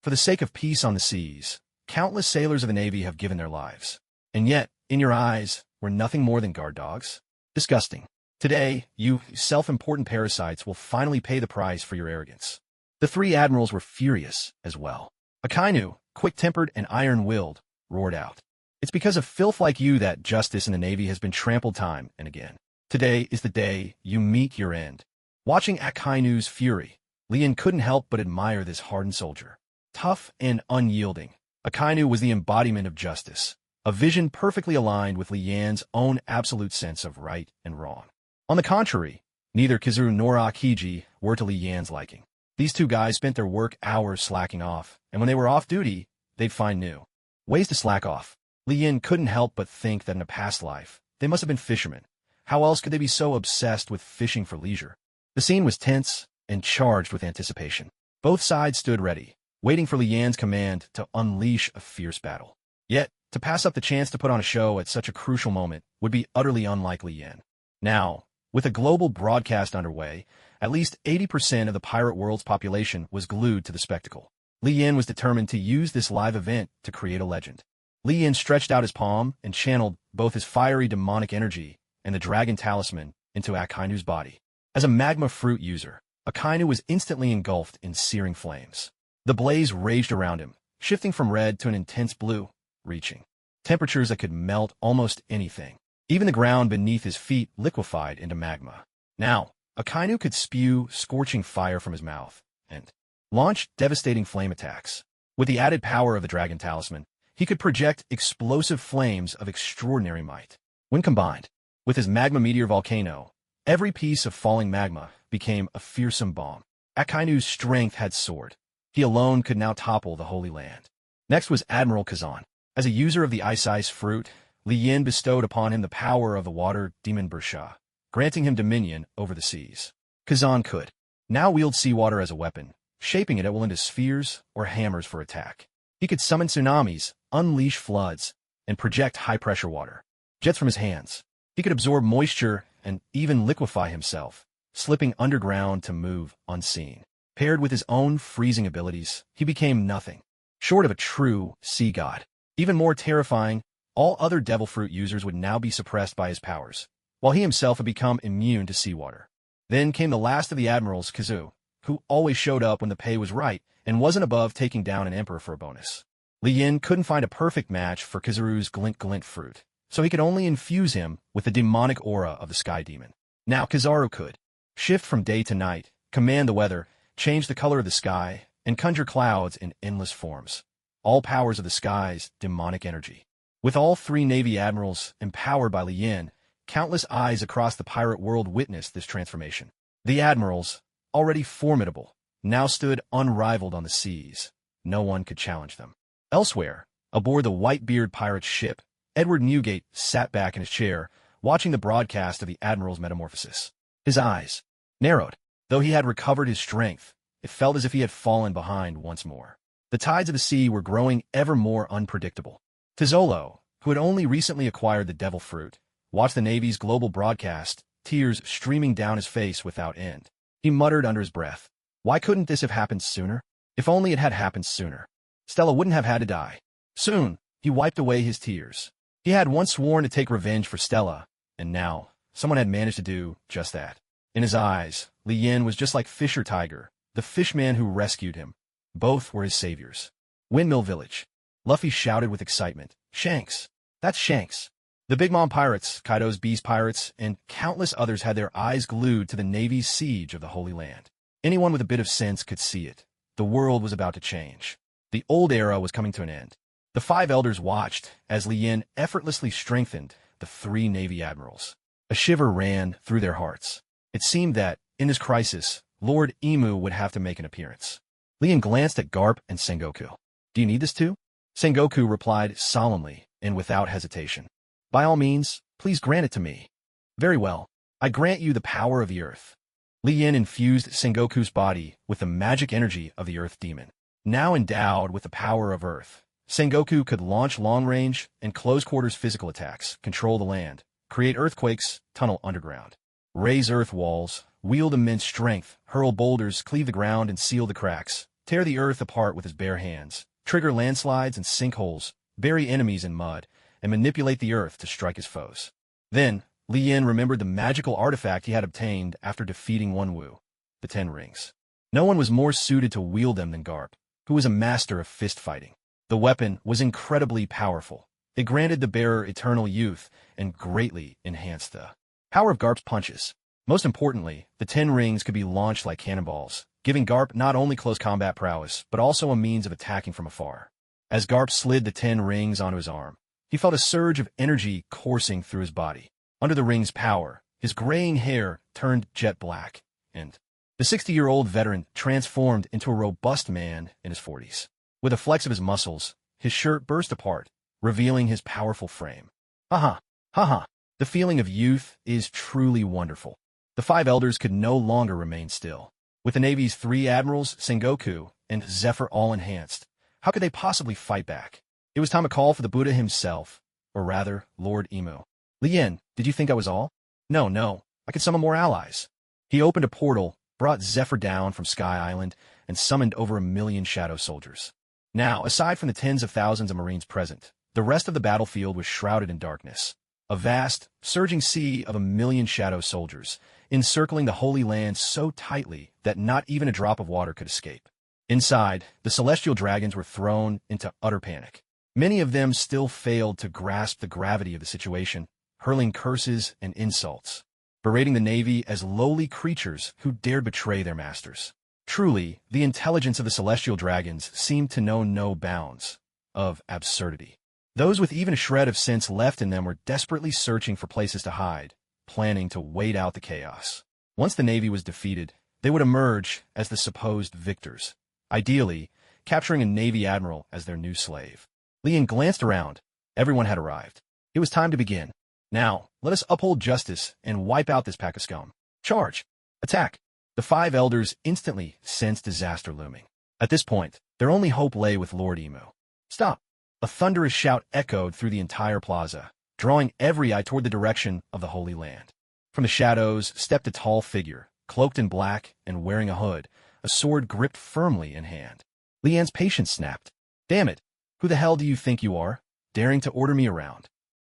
For the sake of peace on the seas, countless sailors of the Navy have given their lives. And yet, in your eyes, we're nothing more than guard dogs? Disgusting. Today, you self-important parasites will finally pay the price for your arrogance. The three admirals were furious as well. Akainu, quick-tempered and iron-willed, roared out. It's because of filth like you that justice in the Navy has been trampled time and again. Today is the day you meet your end. Watching Akainu's fury, Li Yin couldn't help but admire this hardened soldier. Tough and unyielding, Akainu was the embodiment of justice, a vision perfectly aligned with Li Yan's own absolute sense of right and wrong. On the contrary, neither Kizaru nor Akiji were to Li Yan's liking. These two guys spent their work hours slacking off, and when they were off duty, they'd find new ways to slack off. Li Yin couldn't help but think that in a past life, they must have been fishermen. How else could they be so obsessed with fishing for leisure? The scene was tense and charged with anticipation. Both sides stood ready, waiting for Li Yan's command to unleash a fierce battle. Yet, to pass up the chance to put on a show at such a crucial moment would be utterly unlike Li Yan. Now, with a global broadcast underway, at least 80% of the pirate world's population was glued to the spectacle. Li Yan was determined to use this live event to create a legend. Li Yin stretched out his palm and channeled both his fiery demonic energy and the dragon talisman into Akainu's body. As a magma fruit user, Akainu was instantly engulfed in searing flames. The blaze raged around him, shifting from red to an intense blue, reaching temperatures that could melt almost anything. Even the ground beneath his feet liquefied into magma. Now, Akainu could spew scorching fire from his mouth and launch devastating flame attacks. With the added power of the dragon talisman, he could project explosive flames of extraordinary might. When combined with his magma meteor volcano, every piece of falling magma became a fearsome bomb. Akainu's strength had soared. He alone could now topple the Holy Land. Next was Admiral Kazan. As a user of the ice fruit, Li Yin bestowed upon him the power of the water demon Bersha, granting him dominion over the seas. Kazan could now wield seawater as a weapon, shaping it at will into spheres or hammers for attack. He could summon tsunamis, unleash floods, and project high-pressure water. Jets from his hands. He could absorb moisture and even liquefy himself, slipping underground to move unseen. Paired with his own freezing abilities, he became nothing short of a true sea god. Even more terrifying, all other devil fruit users would now be suppressed by his powers, while he himself had become immune to seawater. Then came the last of the admirals, Kazu, who always showed up when the pay was right and wasn't above taking down an emperor for a bonus. Li Yin couldn't find a perfect match for Kazuru's glint-glint fruit, so he could only infuse him with the demonic aura of the sky demon. Now Kizaru could shift from day to night, command the weather, change the color of the sky, and conjure clouds in endless forms. All powers of the sky's demonic energy. With all three Navy admirals empowered by Li Yin, countless eyes across the pirate world witnessed this transformation. The admirals, already formidable, now stood unrivaled on the seas. No one could challenge them. Elsewhere, aboard the Whitebeard pirate's ship, Edward Newgate sat back in his chair, watching the broadcast of the admiral's metamorphosis. His eyes narrowed. Though he had recovered his strength, it felt as if he had fallen behind once more. The tides of the sea were growing ever more unpredictable. Tizzolo, who had only recently acquired the devil fruit, watched the Navy's global broadcast, tears streaming down his face without end. He muttered under his breath, "Why couldn't this have happened sooner? If only it had happened sooner. Stella wouldn't have had to die." Soon, he wiped away his tears. He had once sworn to take revenge for Stella, and now, someone had managed to do just that. In his eyes, Li Yin was just like Fisher Tiger, the fishman who rescued him. Both were his saviors. Windmill Village. Luffy shouted with excitement, "Shanks! That's Shanks!" The Big Mom pirates, Kaido's Beast pirates, and countless others had their eyes glued to the Navy's siege of the Holy Land. Anyone with a bit of sense could see it. The world was about to change. The old era was coming to an end. The five elders watched as Li Yin effortlessly strengthened the three Navy admirals. A shiver ran through their hearts. It seemed that, in this crisis, Lord Emu would have to make an appearance. Li Yin glanced at Garp and Sengoku. "Do you need this too?" Sengoku replied solemnly and without hesitation. "By all means, please grant it to me." "Very well. I grant you the power of the earth." Li Yin infused Sengoku's body with the magic energy of the earth demon. Now endowed with the power of earth, Sengoku could launch long-range and close-quarters physical attacks, control the land, create earthquakes, tunnel underground, raise earth walls, wield immense strength, hurl boulders, cleave the ground and seal the cracks, tear the earth apart with his bare hands, trigger landslides and sinkholes, bury enemies in mud, and manipulate the earth to strike his foes. Then, Li Yin remembered the magical artifact he had obtained after defeating Wenwu, the 10 Rings. No one was more suited to wield them than Garp, who was a master of fist-fighting. The weapon was incredibly powerful. It granted the bearer eternal youth and greatly enhanced the power of Garp's punches. Most importantly, the 10 Rings could be launched like cannonballs, giving Garp not only close combat prowess, but also a means of attacking from afar. As Garp slid the 10 Rings onto his arm, he felt a surge of energy coursing through his body. Under the ring's power, his graying hair turned jet black, and the 60-year-old veteran transformed into a robust man in his 40s. With a flex of his muscles, his shirt burst apart, revealing his powerful frame. Ha ha. The feeling of youth is truly wonderful. The five elders could no longer remain still. With the Navy's 3 admirals, Sengoku, and Zephyr all enhanced, how could they possibly fight back? It was time to call for the Buddha himself, or rather, Lord Emu. "Li Yin, did you think I was all?" No, I could summon more allies." He opened a portal, brought Zephyr down from Sky Island, and summoned over 1 million shadow soldiers. Now, aside from the tens of thousands of Marines present, the rest of the battlefield was shrouded in darkness. A vast, surging sea of 1 million shadow soldiers, encircling the Holy Land so tightly that not even a drop of water could escape. Inside, the celestial dragons were thrown into utter panic. Many of them still failed to grasp the gravity of the situation, hurling curses and insults, berating the Navy as lowly creatures who dared betray their masters. Truly, the intelligence of the celestial dragons seemed to know no bounds of absurdity. Those with even a shred of sense left in them were desperately searching for places to hide, planning to wait out the chaos. Once the Navy was defeated, they would emerge as the supposed victors, ideally capturing a Navy admiral as their new slave. Li Yin glanced around. Everyone had arrived. It was time to begin. Now, let us uphold justice and wipe out this pack of scum. Charge! Attack! The 5 elders instantly sensed disaster looming. At this point, their only hope lay with Lord Emu. "Stop!" A thunderous shout echoed through the entire plaza, drawing every eye toward the direction of the Holy Land. From the shadows stepped a tall figure, cloaked in black and wearing a hood, a sword gripped firmly in hand. Li Yin's patience snapped. "Damn it! Who the hell do you think you are, daring to order me around?"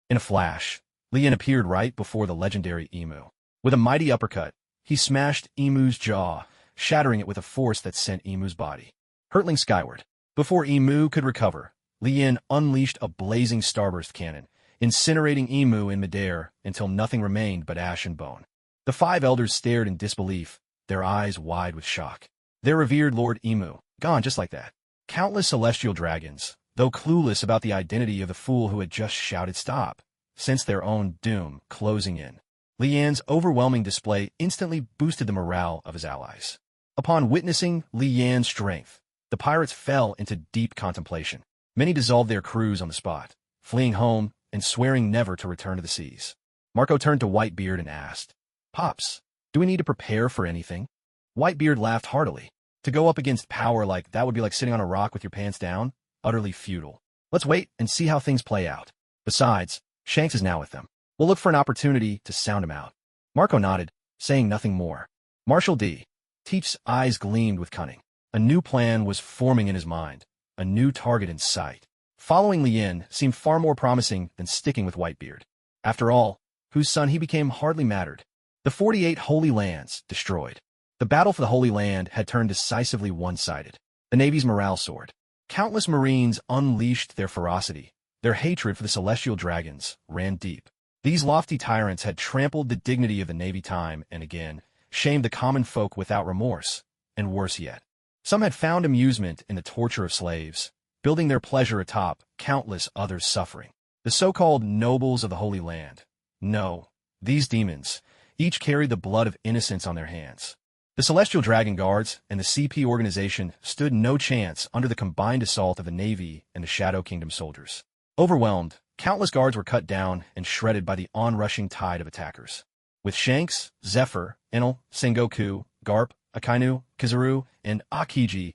In a flash, Lien appeared right before the legendary Emu. With a mighty uppercut, he smashed Emu's jaw, shattering it with a force that sent Emu's body hurtling skyward. Before Emu could recover, Lien unleashed a blazing starburst cannon, incinerating Emu in midair until nothing remained but ash and bone. The five elders stared in disbelief, their eyes wide with shock. Their revered Lord Emu, gone just like that. Countless celestial dragons, though clueless about the identity of the fool who had just shouted stop, sensed their own doom closing in. Lian's overwhelming display instantly boosted the morale of his allies. Upon witnessing Lian's strength, the pirates fell into deep contemplation. Many dissolved their crews on the spot, fleeing home and swearing never to return to the seas. Marco turned to Whitebeard and asked, "Pops, do we need to prepare for anything?" Whitebeard laughed heartily. To go up against power like that would be like sitting on a rock with your pants down, utterly futile. Let's wait and see how things play out. Besides, Shanks is now with them. We'll look for an opportunity to sound him out. Marco nodded, saying nothing more. Marshal D. Teach's eyes gleamed with cunning. A new plan was forming in his mind, a new target in sight. Following Lien seemed far more promising than sticking with Whitebeard. After all, whose son he became hardly mattered. The 48 Holy Lands destroyed. The battle for the Holy Land had turned decisively one-sided. The Navy's morale soared. Countless Marines unleashed their ferocity. Their hatred for the celestial dragons ran deep. These lofty tyrants had trampled the dignity of the Navy time and again, shamed the common folk without remorse, and worse yet. Some had found amusement in the torture of slaves, building their pleasure atop countless others' suffering. The so-called nobles of the Holy Land. No, these demons each carried the blood of innocents on their hands. The Celestial Dragon Guards and the CP organization stood no chance under the combined assault of the Navy and the Shadow Kingdom soldiers. Overwhelmed, countless guards were cut down and shredded by the onrushing tide of attackers. With Shanks, Zephyr, Enel, Sengoku, Garp, Akainu, Kizaru, and Akiji,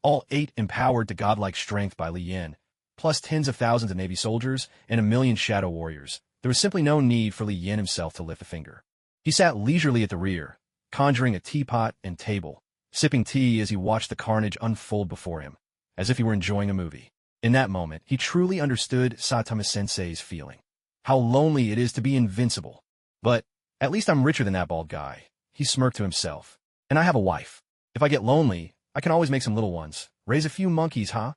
all 8 empowered to godlike strength by Lien, plus tens of thousands of Navy soldiers and a million Shadow Warriors, there was simply no need for Lien himself to lift a finger. He sat leisurely at the rear, conjuring a teapot and table, sipping tea as he watched the carnage unfold before him, as if he were enjoying a movie. In that moment, he truly understood Saitama-sensei's feeling. How lonely it is to be invincible. But, at least I'm richer than that bald guy, he smirked to himself. And I have a wife. If I get lonely, I can always make some little ones. Raise a few monkeys, huh?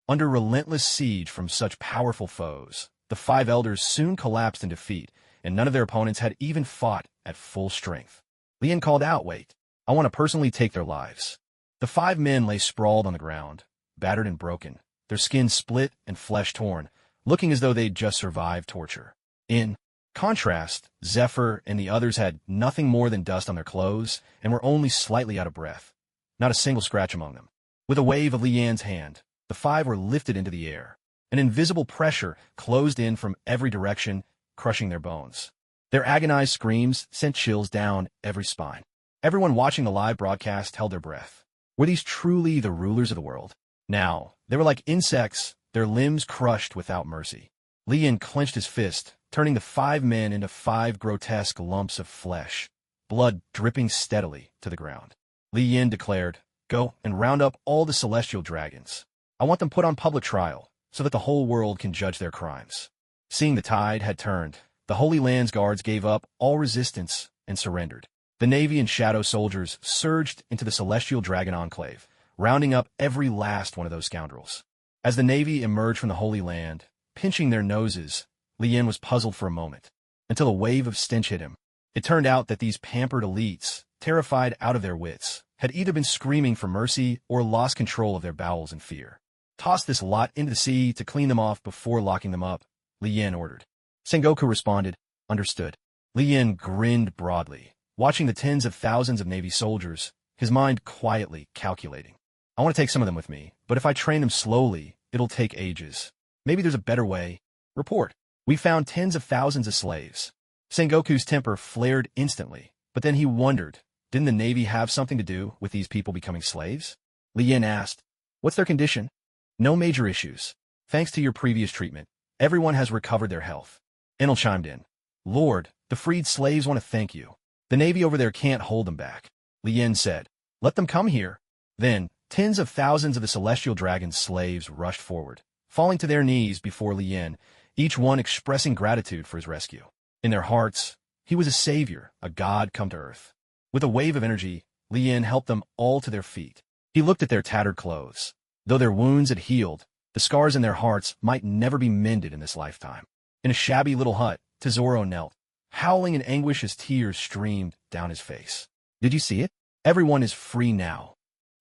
Under relentless siege from such powerful foes, the 5 elders soon collapsed in defeat, and none of their opponents had even fought at full strength. Lien called out, "Wait, I want to personally take their lives." The 5 men lay sprawled on the ground, battered and broken, their skin split and flesh torn, looking as though they'd just survived torture. In contrast, Zephyr and the others had nothing more than dust on their clothes and were only slightly out of breath. Not a single scratch among them. With a wave of Lian's hand, the 5 were lifted into the air. An invisible pressure closed in from every direction, crushing their bones. Their agonized screams sent chills down every spine. Everyone watching the live broadcast held their breath. Were these truly the rulers of the world? Now, they were like insects, their limbs crushed without mercy. Lien clenched his fist, turning the 5 men into 5 grotesque lumps of flesh, blood dripping steadily to the ground. Lien declared, "Go and round up all the celestial dragons. I want them put on public trial, so that the whole world can judge their crimes." Seeing the tide had turned, the Holy Lands guards gave up all resistance and surrendered. The Navy and Shadow soldiers surged into the Celestial Dragon Enclave, rounding up every last one of those scoundrels. As the Navy emerged from the Holy Land, pinching their noses, Lien was puzzled for a moment, until a wave of stench hit him. It turned out that these pampered elites, terrified out of their wits, had either been screaming for mercy or lost control of their bowels in fear. "Toss this lot into the sea to clean them off before locking them up," Lien ordered. Sengoku responded, "Understood." Lien grinned broadly, watching the tens of thousands of Navy soldiers, his mind quietly calculating. "I want to take some of them with me, but if I train them slowly, it'll take ages. Maybe there's a better way." Report. "We found tens of thousands of slaves." Sengoku's temper flared instantly, but then he wondered, didn't the Navy have something to do with these people becoming slaves? Lien asked, "What's their condition?" "No major issues. Thanks to your previous treatment, everyone has recovered their health." Enel chimed in, "Lord, the freed slaves want to thank you. The Navy over there can't hold them back." Lien said, "Let them come here." Then, tens of thousands of the Celestial Dragon's slaves rushed forward, falling to their knees before Lien, each one expressing gratitude for his rescue. In their hearts, he was a savior, a god come to earth. With a wave of energy, Lien helped them all to their feet. He looked at their tattered clothes. Though their wounds had healed, the scars in their hearts might never be mended in this lifetime. In a shabby little hut, Tesoro knelt, howling in anguish as tears streamed down his face. Did you see it? Everyone is free now.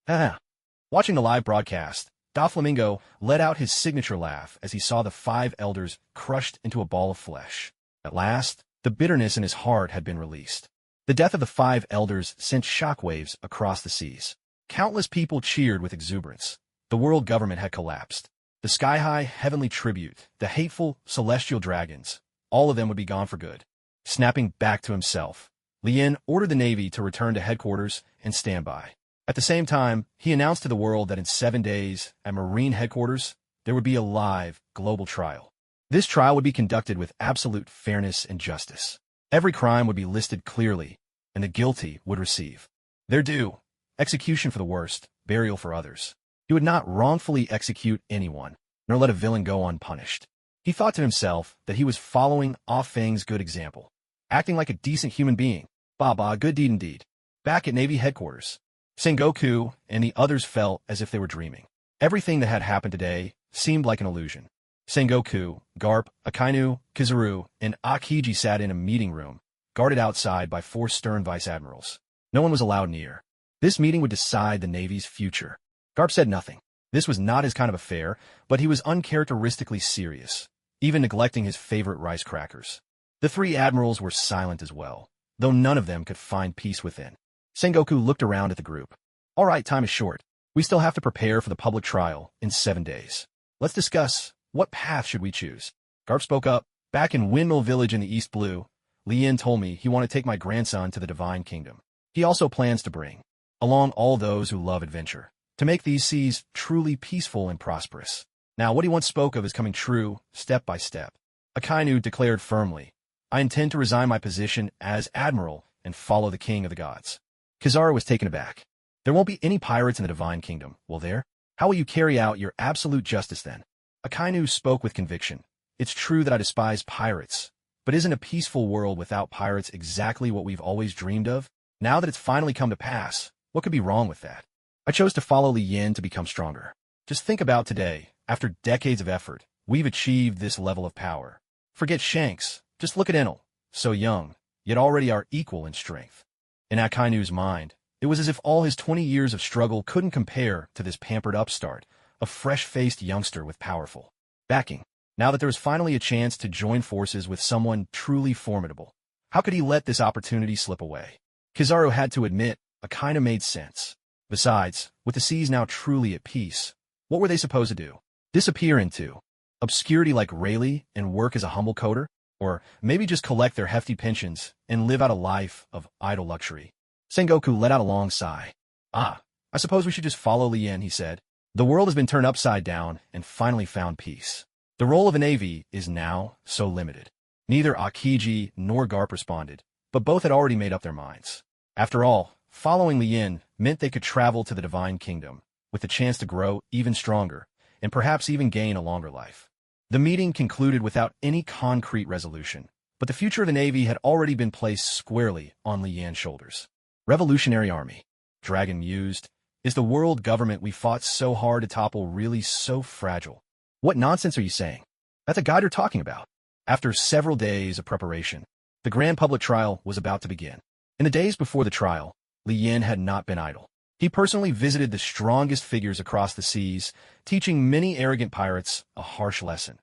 Ah. Watching the live broadcast, Doflamingo let out his signature laugh as he saw the 5 elders crushed into a ball of flesh. At last, the bitterness in his heart had been released. The death of the 5 elders sent shockwaves across the seas. Countless people cheered with exuberance. The world government had collapsed. The sky-high heavenly tribute, the hateful celestial dragons, all of them would be gone for good. Snapping back to himself, Lien ordered the Navy to return to headquarters and stand by. At the same time, he announced to the world that in 7 days, at Marine headquarters, there would be a live, global trial. This trial would be conducted with absolute fairness and justice. Every crime would be listed clearly, and the guilty would receive their due: execution for the worst, burial for others. He would not wrongfully execute anyone, nor let a villain go unpunished. He thought to himself that he was following Ah Feng's good example, acting like a decent human being. Baba, good deed indeed. Back at Navy headquarters, Sengoku and the others felt as if they were dreaming. Everything that had happened today seemed like an illusion. Sengoku, Garp, Akainu, Kizaru, and Akiji sat in a meeting room, guarded outside by 4 stern vice admirals. No one was allowed near. This meeting would decide the Navy's future. Garp said nothing. This was not his kind of affair, but he was uncharacteristically serious, even neglecting his favorite rice crackers. The 3 admirals were silent as well, though none of them could find peace within. Sengoku looked around at the group. All right, time is short. We still have to prepare for the public trial in 7 days. Let's discuss, what path should we choose? Garp spoke up. Back in Windmill Village in the East Blue, Lien told me he wanted to take my grandson to the Divine Kingdom. He also plans to bring along all those who love adventure, to make these seas truly peaceful and prosperous. Now, what he once spoke of is coming true, step by step. Akainu declared firmly, I intend to resign my position as Admiral and follow the King of the Gods. Kizaru was taken aback. There won't be any pirates in the Divine Kingdom, will there? How will you carry out your absolute justice then? Akainu spoke with conviction. It's true that I despise pirates, but isn't a peaceful world without pirates exactly what we've always dreamed of? Now that it's finally come to pass, what could be wrong with that? I chose to follow Lien to become stronger. Just think about today. After decades of effort, we've achieved this level of power. Forget Shanks. Just look at Enel. So young, yet already our equal in strength. In Akainu's mind, it was as if all his 20 years of struggle couldn't compare to this pampered upstart, a fresh-faced youngster with powerful backing. Now that there was finally a chance to join forces with someone truly formidable, how could he let this opportunity slip away? Kizaru had to admit, Akainu made sense. Besides, with the seas now truly at peace, what were they supposed to do? Disappear into obscurity like Rayleigh and work as a humble coder? Or maybe just collect their hefty pensions and live out a life of idle luxury? Sengoku let out a long sigh. I suppose we should just follow Lien, he said. The world has been turned upside down and finally found peace. The role of the Navy is now so limited. Neither Akiji nor Garp responded, but both had already made up their minds. After all, following Lien meant they could travel to the Divine Kingdom, with the chance to grow even stronger, and perhaps even gain a longer life. The meeting concluded without any concrete resolution, but the future of the Navy had already been placed squarely on Lien's shoulders. Revolutionary Army, Dragon mused, is the world government we fought so hard to topple really so fragile? What nonsense are you saying? That's a god you're talking about. After several days of preparation, the grand public trial was about to begin. In the days before the trial, Lien had not been idle. He personally visited the strongest figures across the seas, teaching many arrogant pirates a harsh lesson.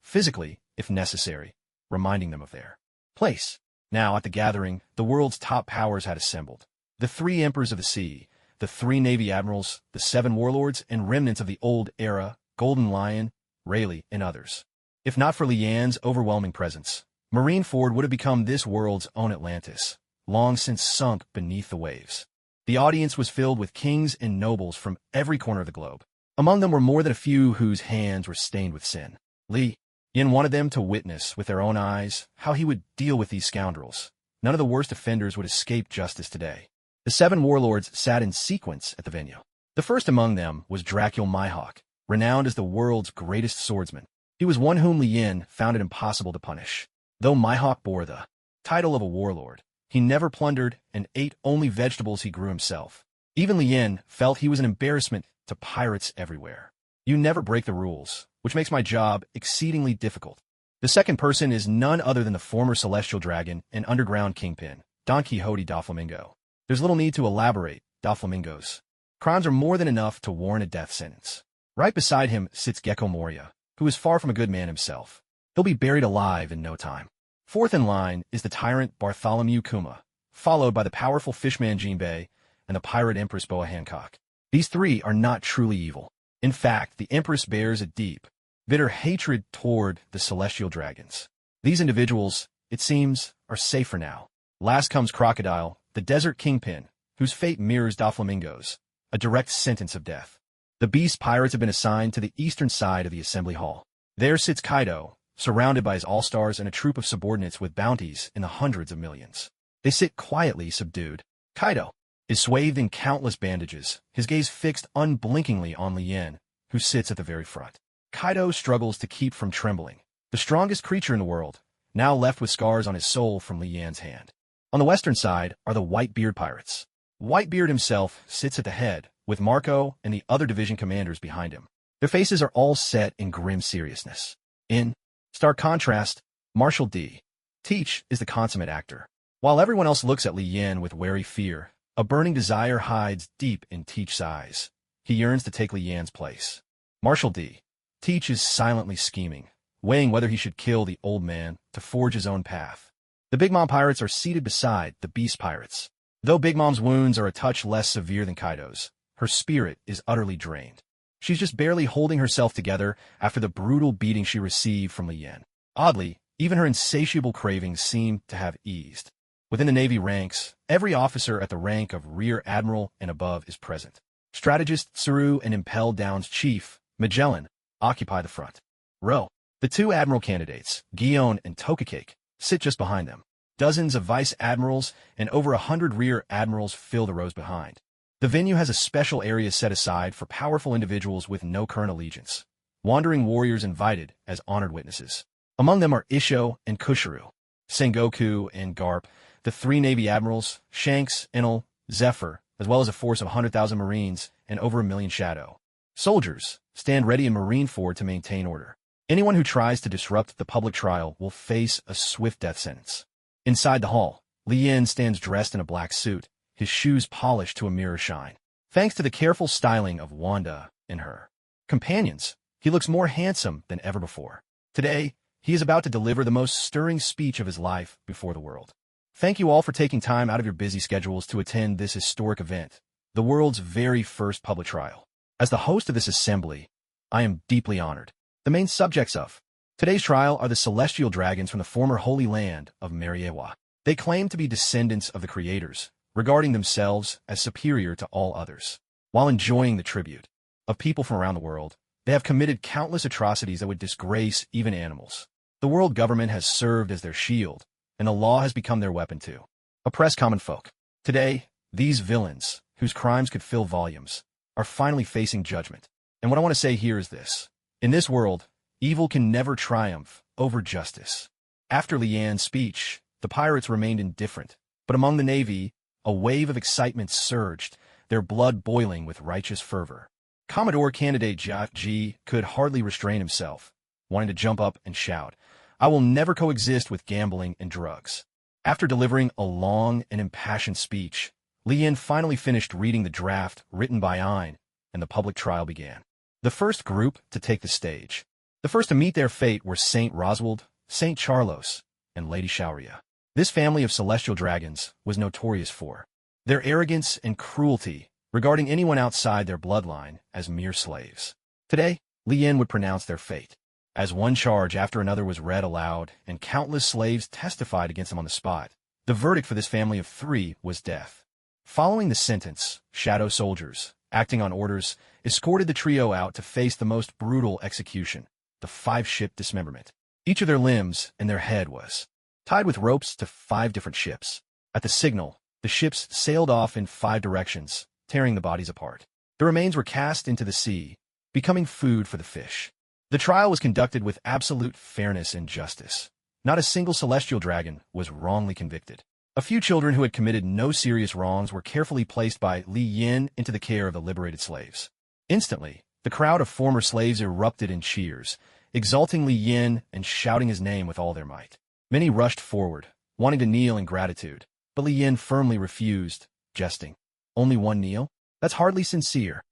Physically, if necessary, reminding them of their place. Now, at the gathering, the world's top powers had assembled. The 3 emperors of the sea, the 3 Navy admirals, the 7 warlords, and remnants of the old era, Golden Lion, Rayleigh, and others. If not for Lien's overwhelming presence, Marineford would have become this world's own Atlantis, long since sunk beneath the waves. The audience was filled with kings and nobles from every corner of the globe. Among them were more than a few whose hands were stained with sin. Lien wanted them to witness with their own eyes how he would deal with these scoundrels. None of the worst offenders would escape justice today. The 7 warlords sat in sequence at the venue. The first among them was Dracul Mihawk, renowned as the world's greatest swordsman. He was one whom Lien found it impossible to punish. Though Mihawk bore the title of a warlord, he never plundered and ate only vegetables he grew himself. Even Lien felt he was an embarrassment to pirates everywhere. You never break the rules, which makes my job exceedingly difficult. The second person is none other than the former celestial dragon and underground kingpin, Don Quixote Doflamingo. There's little need to elaborate. Doflamingos' crimes are more than enough to warrant a death sentence. Right beside him sits Gecko Moria, who is far from a good man himself. He'll be buried alive in no time. Fourth in line is the tyrant Bartholomew Kuma, followed by the powerful fishman Jinbei and the pirate Empress Boa Hancock. These three are not truly evil. In fact, the Empress bears a deep, bitter hatred toward the celestial dragons. These individuals, it seems, are safe for now. Last comes Crocodile, the desert kingpin, whose fate mirrors Doflamingo's, a direct sentence of death. The beast pirates have been assigned to the eastern side of the assembly hall. There sits Kaido, surrounded by his all-stars and a troop of subordinates with bounties in the hundreds of millions. They sit quietly subdued. Kaido is swathed in countless bandages, his gaze fixed unblinkingly on Lien, who sits at the very front. Kaido struggles to keep from trembling. The strongest creature in the world, now left with scars on his soul from Lian's hand. On the western side are the Whitebeard pirates. Whitebeard himself sits at the head, with Marco and the other division commanders behind him. Their faces are all set in grim seriousness. In stark contrast, Marshal D. Teach is the consummate actor. While everyone else looks at Lien with wary fear, a burning desire hides deep in Teach's eyes. He yearns to take Lian's place. Marshal D. Teach is silently scheming, weighing whether he should kill the old man to forge his own path. The Big Mom pirates are seated beside the Beast pirates. Though Big Mom's wounds are a touch less severe than Kaido's, her spirit is utterly drained. She's just barely holding herself together after the brutal beating she received from Lien. Oddly, even her insatiable cravings seem to have eased. Within the Navy ranks, every officer at the rank of Rear Admiral and above is present. Strategist Tsuru and Impel Down's chief, Magellan, occupy the front row. The two admiral candidates, Gion and Tokacake, sit just behind them. Dozens of vice admirals and over 100 rear admirals fill the rows behind. The venue has a special area set aside for powerful individuals with no current allegiance. Wandering warriors invited as honored witnesses. Among them are Isho and Kushiro, Sengoku and Garp, the three Navy admirals, Shanks, Enel, Zephyr, as well as a force of 100,000 Marines and over 1 million Shadow soldiers stand ready in Marineford to maintain order. Anyone who tries to disrupt the public trial will face a swift death sentence. Inside the hall, Lien stands dressed in a black suit, his shoes polished to a mirror shine. Thanks to the careful styling of Wanda and her companions, he looks more handsome than ever before. Today, he is about to deliver the most stirring speech of his life before the world. Thank you all for taking time out of your busy schedules to attend this historic event, the world's very first public trial. As the host of this assembly, I am deeply honored. The main subjects of today's trial are the celestial dragons from the former Holy Land of Meriewa. They claim to be descendants of the creators, regarding themselves as superior to all others. While enjoying the tribute of people from around the world, they have committed countless atrocities that would disgrace even animals. The world government has served as their shield, and the law has become their weapon to oppress common folk. Today, these villains, whose crimes could fill volumes, are finally facing judgment. And what I want to say here is this. In this world, evil can never triumph over justice. After Lian's speech, the pirates remained indifferent, but among the Navy, a wave of excitement surged, their blood boiling with righteous fervor. Commodore candidate Jia Ji could hardly restrain himself, wanting to jump up and shout, "I will never coexist with gambling and drugs." After delivering a long and impassioned speech, Lien finally finished reading the draft written by Ein, and the public trial began. The first group to take the stage. The first to meet their fate were Saint Roswald, Saint Charlos, and Lady Shauria. This family of celestial dragons was notorious for their arrogance and cruelty regarding anyone outside their bloodline as mere slaves. Today, Lien would pronounce their fate. As one charge after another was read aloud and countless slaves testified against them on the spot, the verdict for this family of three was death. Following the sentence, shadow soldiers, acting on orders, escorted the trio out to face the most brutal execution, the 5-ship dismemberment. Each of their limbs and their head was tied with ropes to 5 different ships. At the signal, the ships sailed off in 5 directions, tearing the bodies apart. The remains were cast into the sea, becoming food for the fish. The trial was conducted with absolute fairness and justice. Not a single celestial dragon was wrongly convicted. A few children who had committed no serious wrongs were carefully placed by Li Yin into the care of the liberated slaves. Instantly, the crowd of former slaves erupted in cheers, exalting Li Yin and shouting his name with all their might. Many rushed forward, wanting to kneel in gratitude, but Li Yin firmly refused, jesting. Only one kneel? That's hardly sincere.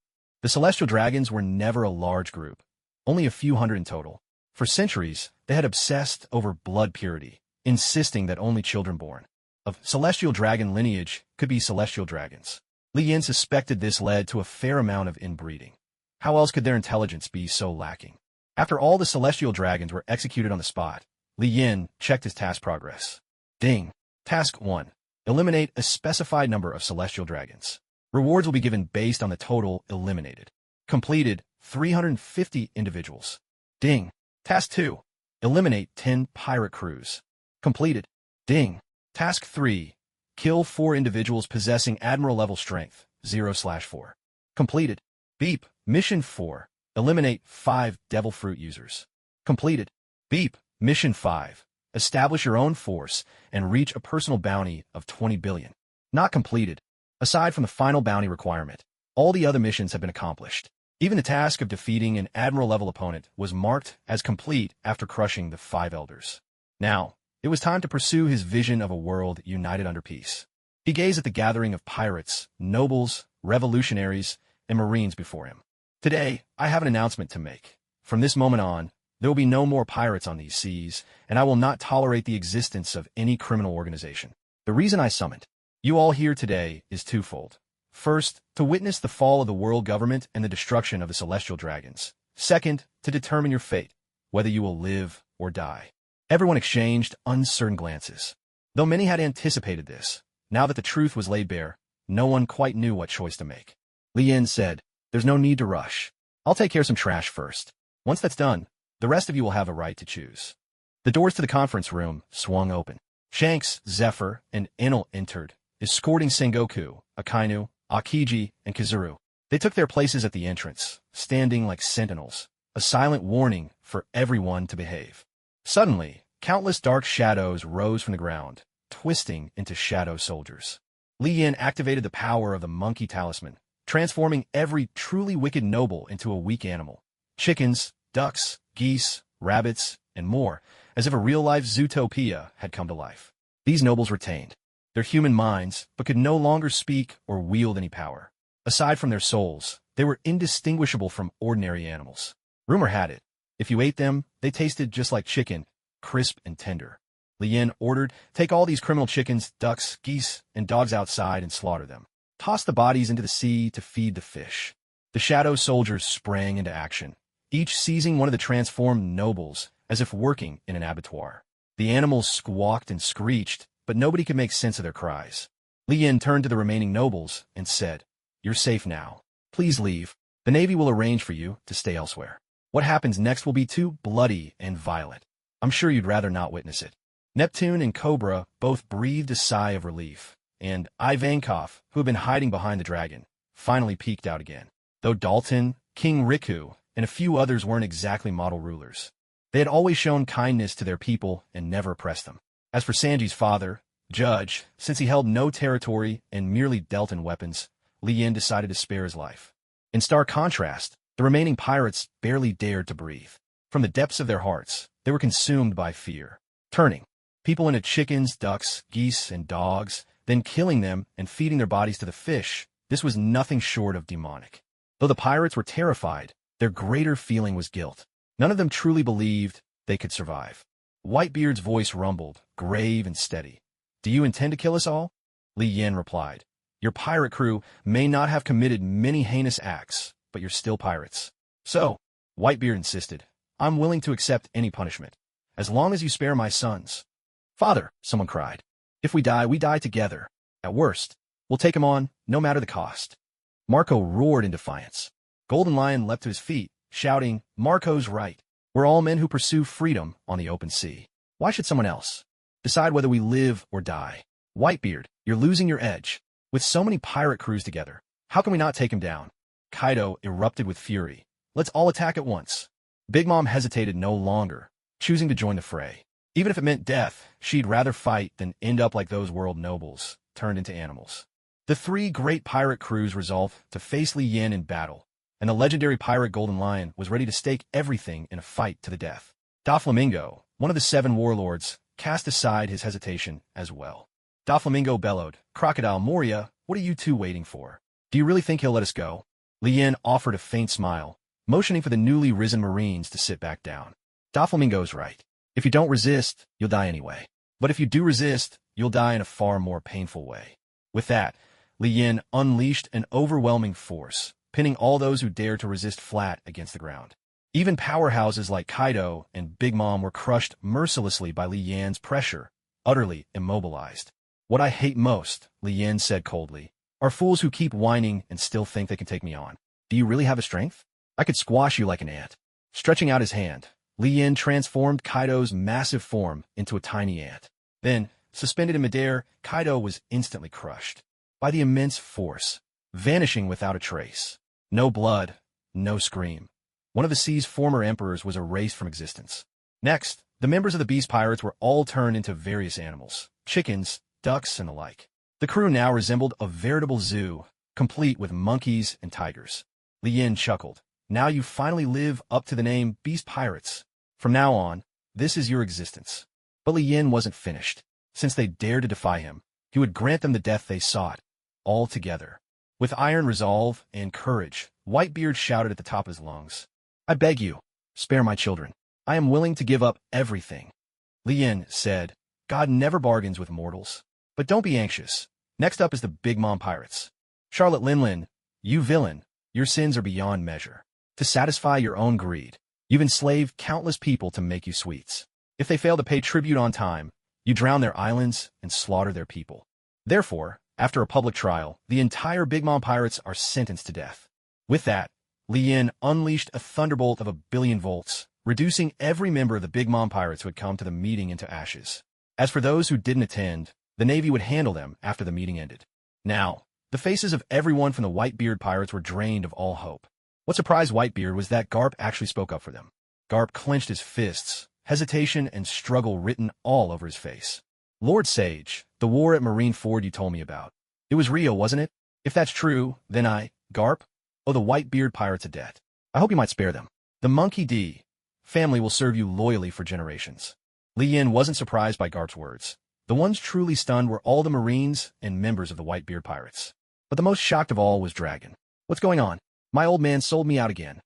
The celestial dragons were never a large group, only a few hundred in total. For centuries, they had obsessed over blood purity, insisting that only children born of celestial dragon lineage could be celestial dragons. Li Yin suspected this led to a fair amount of inbreeding. How else could their intelligence be so lacking? After all the celestial dragons were executed on the spot, Li Yin checked his task progress. Ding. Task 1. Eliminate a specified number of celestial dragons. Rewards will be given based on the total eliminated. Completed 350 individuals. Ding. Task 2. Eliminate 10 pirate crews. Completed. Ding. Task 3. Kill 4 individuals possessing admiral-level strength, 0/4. Completed. Beep. Mission 4. Eliminate 5 devil fruit users. Completed. Beep. Mission 5. Establish your own force and reach a personal bounty of 20 billion. Not completed. Aside from the final bounty requirement, all the other missions have been accomplished. Even the task of defeating an admiral-level opponent was marked as complete after crushing the 5 elders. Now, it was time to pursue his vision of a world united under peace. He gazed at the gathering of pirates, nobles, revolutionaries, and marines before him. Today, I have an announcement to make. From this moment on, there will be no more pirates on these seas, and I will not tolerate the existence of any criminal organization. The reason I summoned you all here today is twofold. First, to witness the fall of the world government and the destruction of the celestial dragons. Second, to determine your fate, whether you will live or die. Everyone exchanged uncertain glances. Though many had anticipated this, now that the truth was laid bare, no one quite knew what choice to make. Li Yin said, "There's no need to rush. I'll take care of some trash first. Once that's done, the rest of you will have a right to choose." The doors to the conference room swung open. Shanks, Zephyr, and Enel entered, escorting Sengoku, Akainu, Akiji, and Kizuru. They took their places at the entrance, standing like sentinels, a silent warning for everyone to behave. Suddenly, countless dark shadows rose from the ground, twisting into shadow soldiers. Li Yin activated the power of the monkey talisman, transforming every truly wicked noble into a weak animal. Chickens, ducks, geese, rabbits, and more, as if a real-life Zootopia had come to life. These nobles retained their human minds, but could no longer speak or wield any power. Aside from their souls, they were indistinguishable from ordinary animals. Rumor had it, if you ate them, they tasted just like chicken, crisp and tender. Li Yin ordered, "Take all these criminal chickens, ducks, geese, and dogs outside and slaughter them. Toss the bodies into the sea to feed the fish." The shadow soldiers sprang into action, each seizing one of the transformed nobles, as if working in an abattoir. The animals squawked and screeched, but nobody could make sense of their cries. Li Yin turned to the remaining nobles and said, "You're safe now. Please leave. The Navy will arrange for you to stay elsewhere. What happens next will be too bloody and violent. I'm sure you'd rather not witness it." Neptune and Cobra both breathed a sigh of relief, and Ivankov, who had been hiding behind the dragon, finally peeked out again. Though Dalton, King Riku, and a few others weren't exactly model rulers, they had always shown kindness to their people and never oppressed them. As for Sanji's father, Judge, since he held no territory and merely dealt in weapons, Li Yin decided to spare his life. In stark contrast, the remaining pirates barely dared to breathe. From the depths of their hearts, they were consumed by fear, turning people into chickens, ducks, geese, and dogs, then killing them and feeding their bodies to the fish. This was nothing short of demonic. Though the pirates were terrified, their greater feeling was guilt. None of them truly believed they could survive. Whitebeard's voice rumbled, grave and steady. "Do you intend to kill us all?" Li Yin replied, "Your pirate crew may not have committed many heinous acts, but you're still pirates." "So," Whitebeard insisted, "I'm willing to accept any punishment, as long as you spare my sons." "Father," someone cried, "if we die together. At worst, we'll take him on, no matter the cost." Marco roared in defiance. Golden Lion leapt to his feet, shouting, "Marco's right. We're all men who pursue freedom on the open sea. Why should someone else decide whether we live or die?" "Whitebeard, you're losing your edge. With so many pirate crews together, how can we not take him down?" Kaido erupted with fury. "Let's all attack at once." Big Mom hesitated no longer, choosing to join the fray. Even if it meant death, she'd rather fight than end up like those world nobles, turned into animals. The three great pirate crews resolved to face Li Yin in battle, and the legendary pirate Golden Lion was ready to stake everything in a fight to the death. Doflamingo, one of the 7 warlords, cast aside his hesitation as well. Doflamingo bellowed, "Crocodile Moria, what are you two waiting for? Do you really think he'll let us go?" Li Yin offered a faint smile, motioning for the newly risen Marines to sit back down. Doflamingo's right. If you don't resist, you'll die anyway. But if you do resist, you'll die in a far more painful way. With that, Li Yin unleashed an overwhelming force, pinning all those who dared to resist flat against the ground. Even powerhouses like Kaido and Big Mom were crushed mercilessly by Li Yan's pressure, utterly immobilized. "What I hate most," Li Yin said coldly, "are fools who keep whining and still think they can take me on. Do you really have a strength? I could squash you like an ant." Stretching out his hand, Li Yin transformed Kaido's massive form into a tiny ant. Then, suspended in midair, Kaido was instantly crushed by the immense force, vanishing without a trace. No blood, no scream. One of the sea's former emperors was erased from existence. Next, the members of the Beast Pirates were all turned into various animals, chickens, ducks, and the like. The crew now resembled a veritable zoo, complete with monkeys and tigers. Li Yin chuckled. "Now you finally live up to the name Beast Pirates. From now on, this is your existence." But Li Yin wasn't finished. Since they dared to defy him, he would grant them the death they sought, all together. With iron resolve and courage, Whitebeard shouted at the top of his lungs, "I beg you, spare my children. I am willing to give up everything." Li Yin said, "God never bargains with mortals. But don't be anxious. Next up is the Big Mom Pirates. Charlotte Linlin, you villain, your sins are beyond measure. To satisfy your own greed, you've enslaved countless people to make you sweets. If they fail to pay tribute on time, you drown their islands and slaughter their people. Therefore, after a public trial, the entire Big Mom Pirates are sentenced to death." With that, Li Yin unleashed a thunderbolt of 1,000,000,000 volts, reducing every member of the Big Mom Pirates who had come to the meeting into ashes. As for those who didn't attend, the Navy would handle them after the meeting ended. Now, the faces of everyone from the Whitebeard Pirates were drained of all hope. What surprised Whitebeard was that Garp actually spoke up for them. Garp clenched his fists, hesitation and struggle written all over his face. "Lord Sage, the war at Marine Ford you told me about. It was real, wasn't it? If that's true, then Garp, owe the Whitebeard Pirates a debt. I hope you might spare them. The Monkey D family will serve you loyally for generations." Li Yin wasn't surprised by Garp's words. The ones truly stunned were all the Marines and members of the Whitebeard Pirates. But the most shocked of all was Dragon. "What's going on? My old man sold me out again."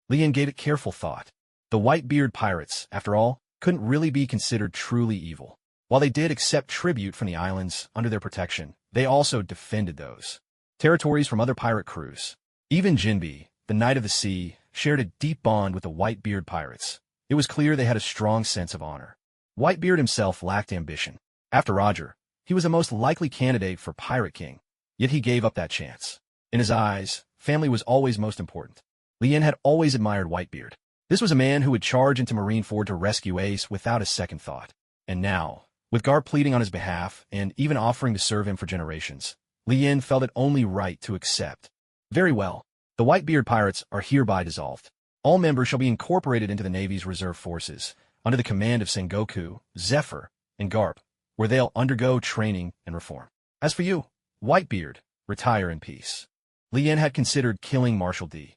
Li Yin gave it careful thought. The Whitebeard Pirates, after all, couldn't really be considered truly evil. While they did accept tribute from the islands under their protection, they also defended those territories from other pirate crews. Even Jinbe, the Knight of the Sea, shared a deep bond with the Whitebeard Pirates. It was clear they had a strong sense of honor. Whitebeard himself lacked ambition. After Roger, he was the most likely candidate for Pirate King, yet he gave up that chance. In his eyes, family was always most important. Li Yin had always admired Whitebeard. This was a man who would charge into Marineford to rescue Ace without a second thought. And now, with Garp pleading on his behalf and even offering to serve him for generations, Li Yin felt it only right to accept. "Very well. The Whitebeard Pirates are hereby dissolved. All members shall be incorporated into the Navy's reserve forces, under the command of Sengoku, Zephyr, and Garp, where they'll undergo training and reform. As for you, Whitebeard, retire in peace." Li Yin had considered killing Marshal D.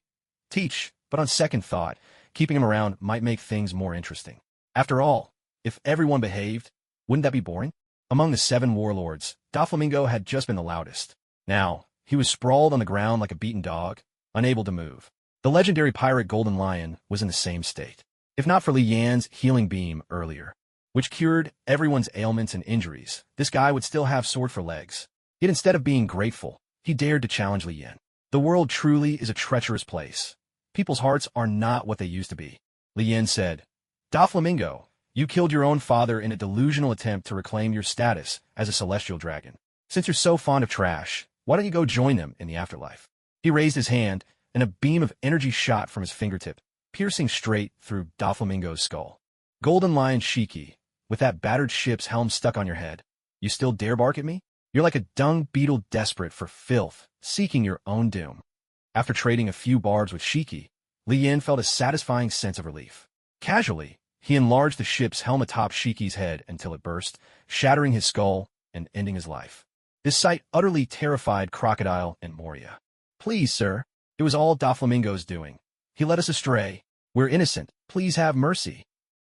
Teach, but on second thought, keeping him around might make things more interesting. After all, if everyone behaved, wouldn't that be boring? Among the 7 warlords, Doflamingo had just been the loudest. Now, he was sprawled on the ground like a beaten dog, unable to move. The legendary pirate Golden Lion was in the same state, if not for Li Yan's healing beam earlier, which cured everyone's ailments and injuries. This guy would still have sword for legs. Yet instead of being grateful, he dared to challenge Li Yin. The world truly is a treacherous place. People's hearts are not what they used to be. Li Yin said, "Doflamingo, you killed your own father in a delusional attempt to reclaim your status as a celestial dragon. Since you're so fond of trash, why don't you go join them in the afterlife?" He raised his hand, and a beam of energy shot from his fingertip, piercing straight through Doflamingo's skull. "Golden Lion Shiki, with that battered ship's helm stuck on your head, you still dare bark at me? You're like a dung beetle desperate for filth, seeking your own doom." After trading a few barbs with Shiki, Li Yin felt a satisfying sense of relief. Casually, He enlarged the ship's helm atop Shiki's head until it burst, shattering his skull and ending his life. This sight utterly terrified Crocodile and Moria. "Please, sir, it was all Doflamingo's doing. He led us astray. We're innocent. Please have mercy."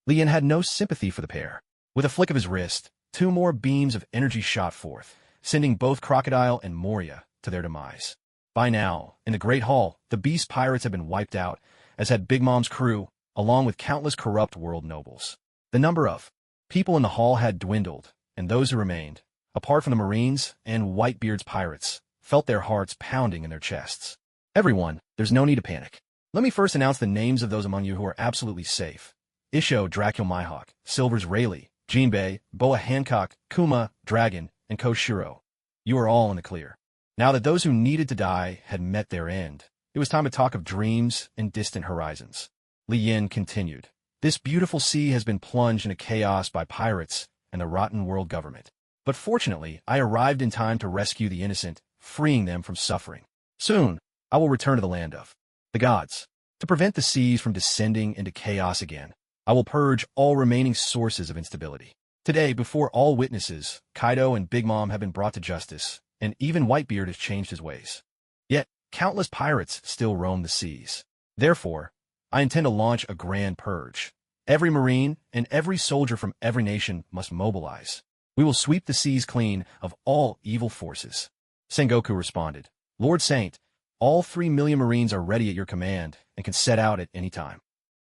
Lien had no sympathy for the pair. With a flick of his wrist, 2 more beams of energy shot forth, sending both Crocodile and Moria to their demise. By now, in the Great Hall, the beast pirates had been wiped out, as had Big Mom's crew, along with countless corrupt world nobles. The number of people in the hall had dwindled, and those who remained, apart from the Marines and Whitebeard's pirates, felt their hearts pounding in their chests. "Everyone, there's no need to panic. Let me first announce the names of those among you who are absolutely safe. Isho Dracul Mihawk, Silvers Rayleigh, Jinbei, Boa Hancock, Kuma, Dragon, and Koshiro. You are all in the clear." Now that those who needed to die had met their end, it was time to talk of dreams and distant horizons. Lien continued. "This beautiful sea has been plunged into chaos by pirates and the rotten world government. But fortunately, I arrived in time to rescue the innocent, freeing them from suffering. Soon, I will return to the land of the gods. To prevent the seas from descending into chaos again, I will purge all remaining sources of instability. Today, before all witnesses, Kaido and Big Mom have been brought to justice, and even Whitebeard has changed his ways. Yet, countless pirates still roam the seas. Therefore, I intend to launch a grand purge. Every Marine and every soldier from every nation must mobilize. We will sweep the seas clean of all evil forces." Sengoku responded, "Lord Saint, all 3 million Marines are ready at your command and can set out at any time."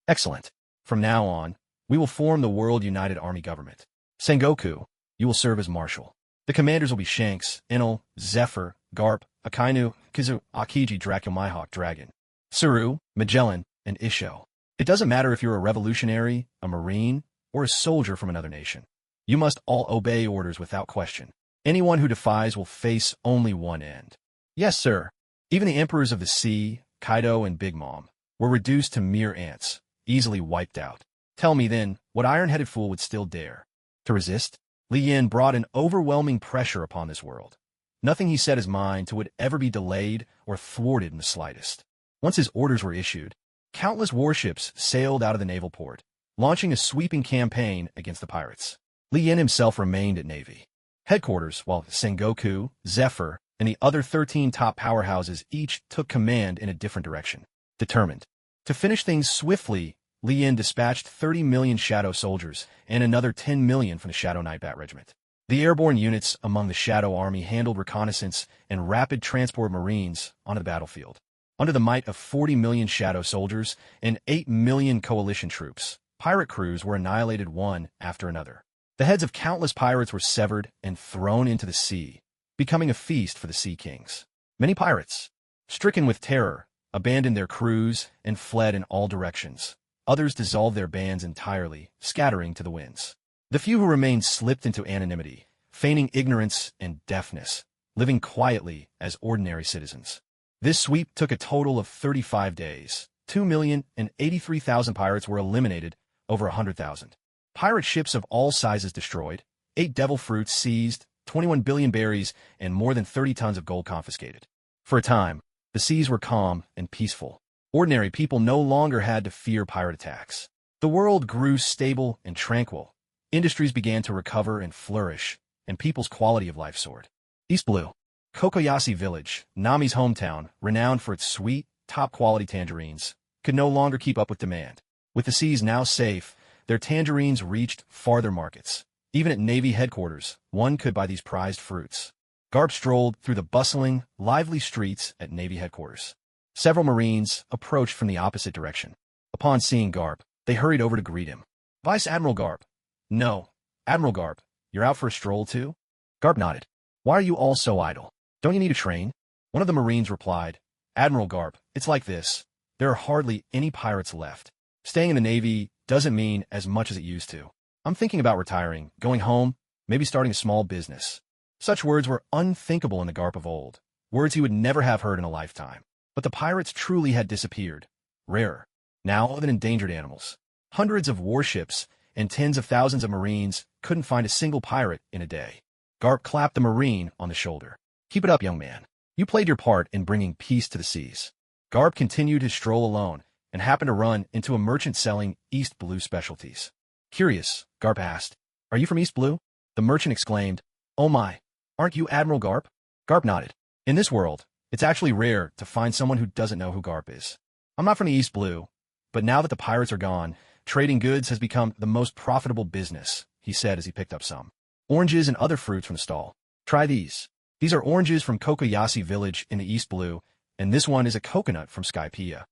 "Excellent. From now on, we will form the World United Army Government. Sengoku, you will serve as marshal. The commanders will be Shanks, Enel, Zephyr, Garp, Akainu, Kizu, Akiji, Dracul Mihawk, Dragon, Saru, Magellan, and Isho. It doesn't matter if you're a revolutionary, a Marine, or a soldier from another nation. You must all obey orders without question. Anyone who defies will face only one end." "Yes, sir." Even the emperors of the sea, Kaido and Big Mom, were reduced to mere ants, easily wiped out. Tell me then, what iron-headed fool would still dare to resist? Lien brought an overwhelming pressure upon this world. Nothing he set his mind to would ever be delayed or thwarted in the slightest. Once his orders were issued, countless warships sailed out of the naval port, launching a sweeping campaign against the pirates. Lien himself remained at Navy headquarters, while Sengoku, Zephyr, and the other 13 top powerhouses each took command in a different direction. Determined to finish things swiftly, Lien dispatched 30 million Shadow soldiers and another 10 million from the Shadow Knight Bat Regiment. The airborne units among the Shadow Army handled reconnaissance and rapid transport Marines onto the battlefield. Under the might of 40 million Shadow soldiers and 8 million coalition troops, pirate crews were annihilated one after another. The heads of countless pirates were severed and thrown into the sea, becoming a feast for the Sea Kings. Many pirates, stricken with terror, abandoned their crews and fled in all directions. Others dissolved their bands entirely, scattering to the winds. The few who remained slipped into anonymity, feigning ignorance and deafness, living quietly as ordinary citizens. This sweep took a total of 35 days. 2,083,000 pirates were eliminated, over 100,000. Pirate ships of all sizes destroyed, 8 devil fruits seized, 21 billion berries, and more than 30 tons of gold confiscated. For a time, the seas were calm and peaceful. Ordinary people no longer had to fear pirate attacks. The world grew stable and tranquil. Industries began to recover and flourish, and people's quality of life soared. East Blue, Kokoyashi Village, Nami's hometown, renowned for its sweet, top-quality tangerines, could no longer keep up with demand. With the seas now safe, their tangerines reached farther markets. Even at Navy headquarters, one could buy these prized fruits. Garp strolled through the bustling, lively streets at Navy headquarters. Several Marines approached from the opposite direction. Upon seeing Garp, they hurried over to greet him. "Vice Admiral Garp." "No. Admiral Garp, you're out for a stroll too?" Garp nodded. "Why are you all so idle? Don't you need a train?" One of the Marines replied, "Admiral Garp, it's like this. There are hardly any pirates left. Staying in the Navy doesn't mean as much as it used to. I'm thinking about retiring, going home, maybe starting a small business." Such words were unthinkable in the Garp of old, words he would never have heard in a lifetime. But the pirates truly had disappeared, rarer, now than endangered animals. Hundreds of warships and tens of thousands of Marines couldn't find a single pirate in a day. Garp clapped the Marine on the shoulder. "Keep it up, young man. You played your part in bringing peace to the seas." Garp continued his stroll alone, and happened to run into a merchant selling East Blue specialties. Curious, Garp asked, "Are you from East Blue?" The merchant exclaimed, "Oh my, aren't you Admiral Garp?" Garp nodded. In this world, it's actually rare to find someone who doesn't know who Garp is. I'm not from the East Blue, but now that the pirates are gone, trading goods has become the most profitable business, he said as he picked up some oranges and other fruits from the stall. Try these. These are oranges from Kokoyasi village in the East Blue, and this one is a coconut from Skypiea.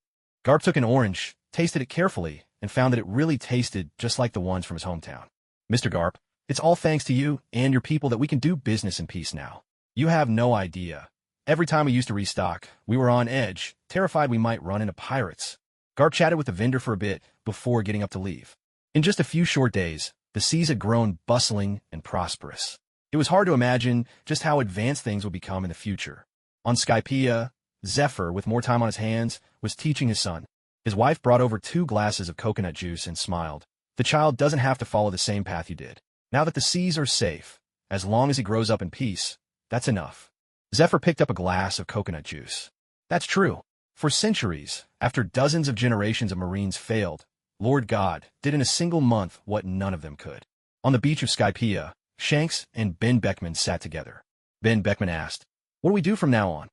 Garp took an orange, tasted it carefully, and found that it really tasted just like the ones from his hometown. Mr. Garp, it's all thanks to you and your people that we can do business in peace now. You have no idea. Every time we used to restock, we were on edge, terrified we might run into pirates. Garp chatted with the vendor for a bit before getting up to leave. In just a few short days, the seas had grown bustling and prosperous. It was hard to imagine just how advanced things would become in the future. On Skypiea, Zephyr, with more time on his hands, was teaching his son. His wife brought over 2 glasses of coconut juice and smiled. The child doesn't have to follow the same path you did. Now that the seas are safe, as long as he grows up in peace, that's enough. Zephyr picked up a glass of coconut juice. That's true. For centuries, after dozens of generations of Marines failed, Lord God did in a single month what none of them could. On the beach of Skypiea, Shanks and Ben Beckman sat together. Ben Beckman asked, "What do we do from now on?"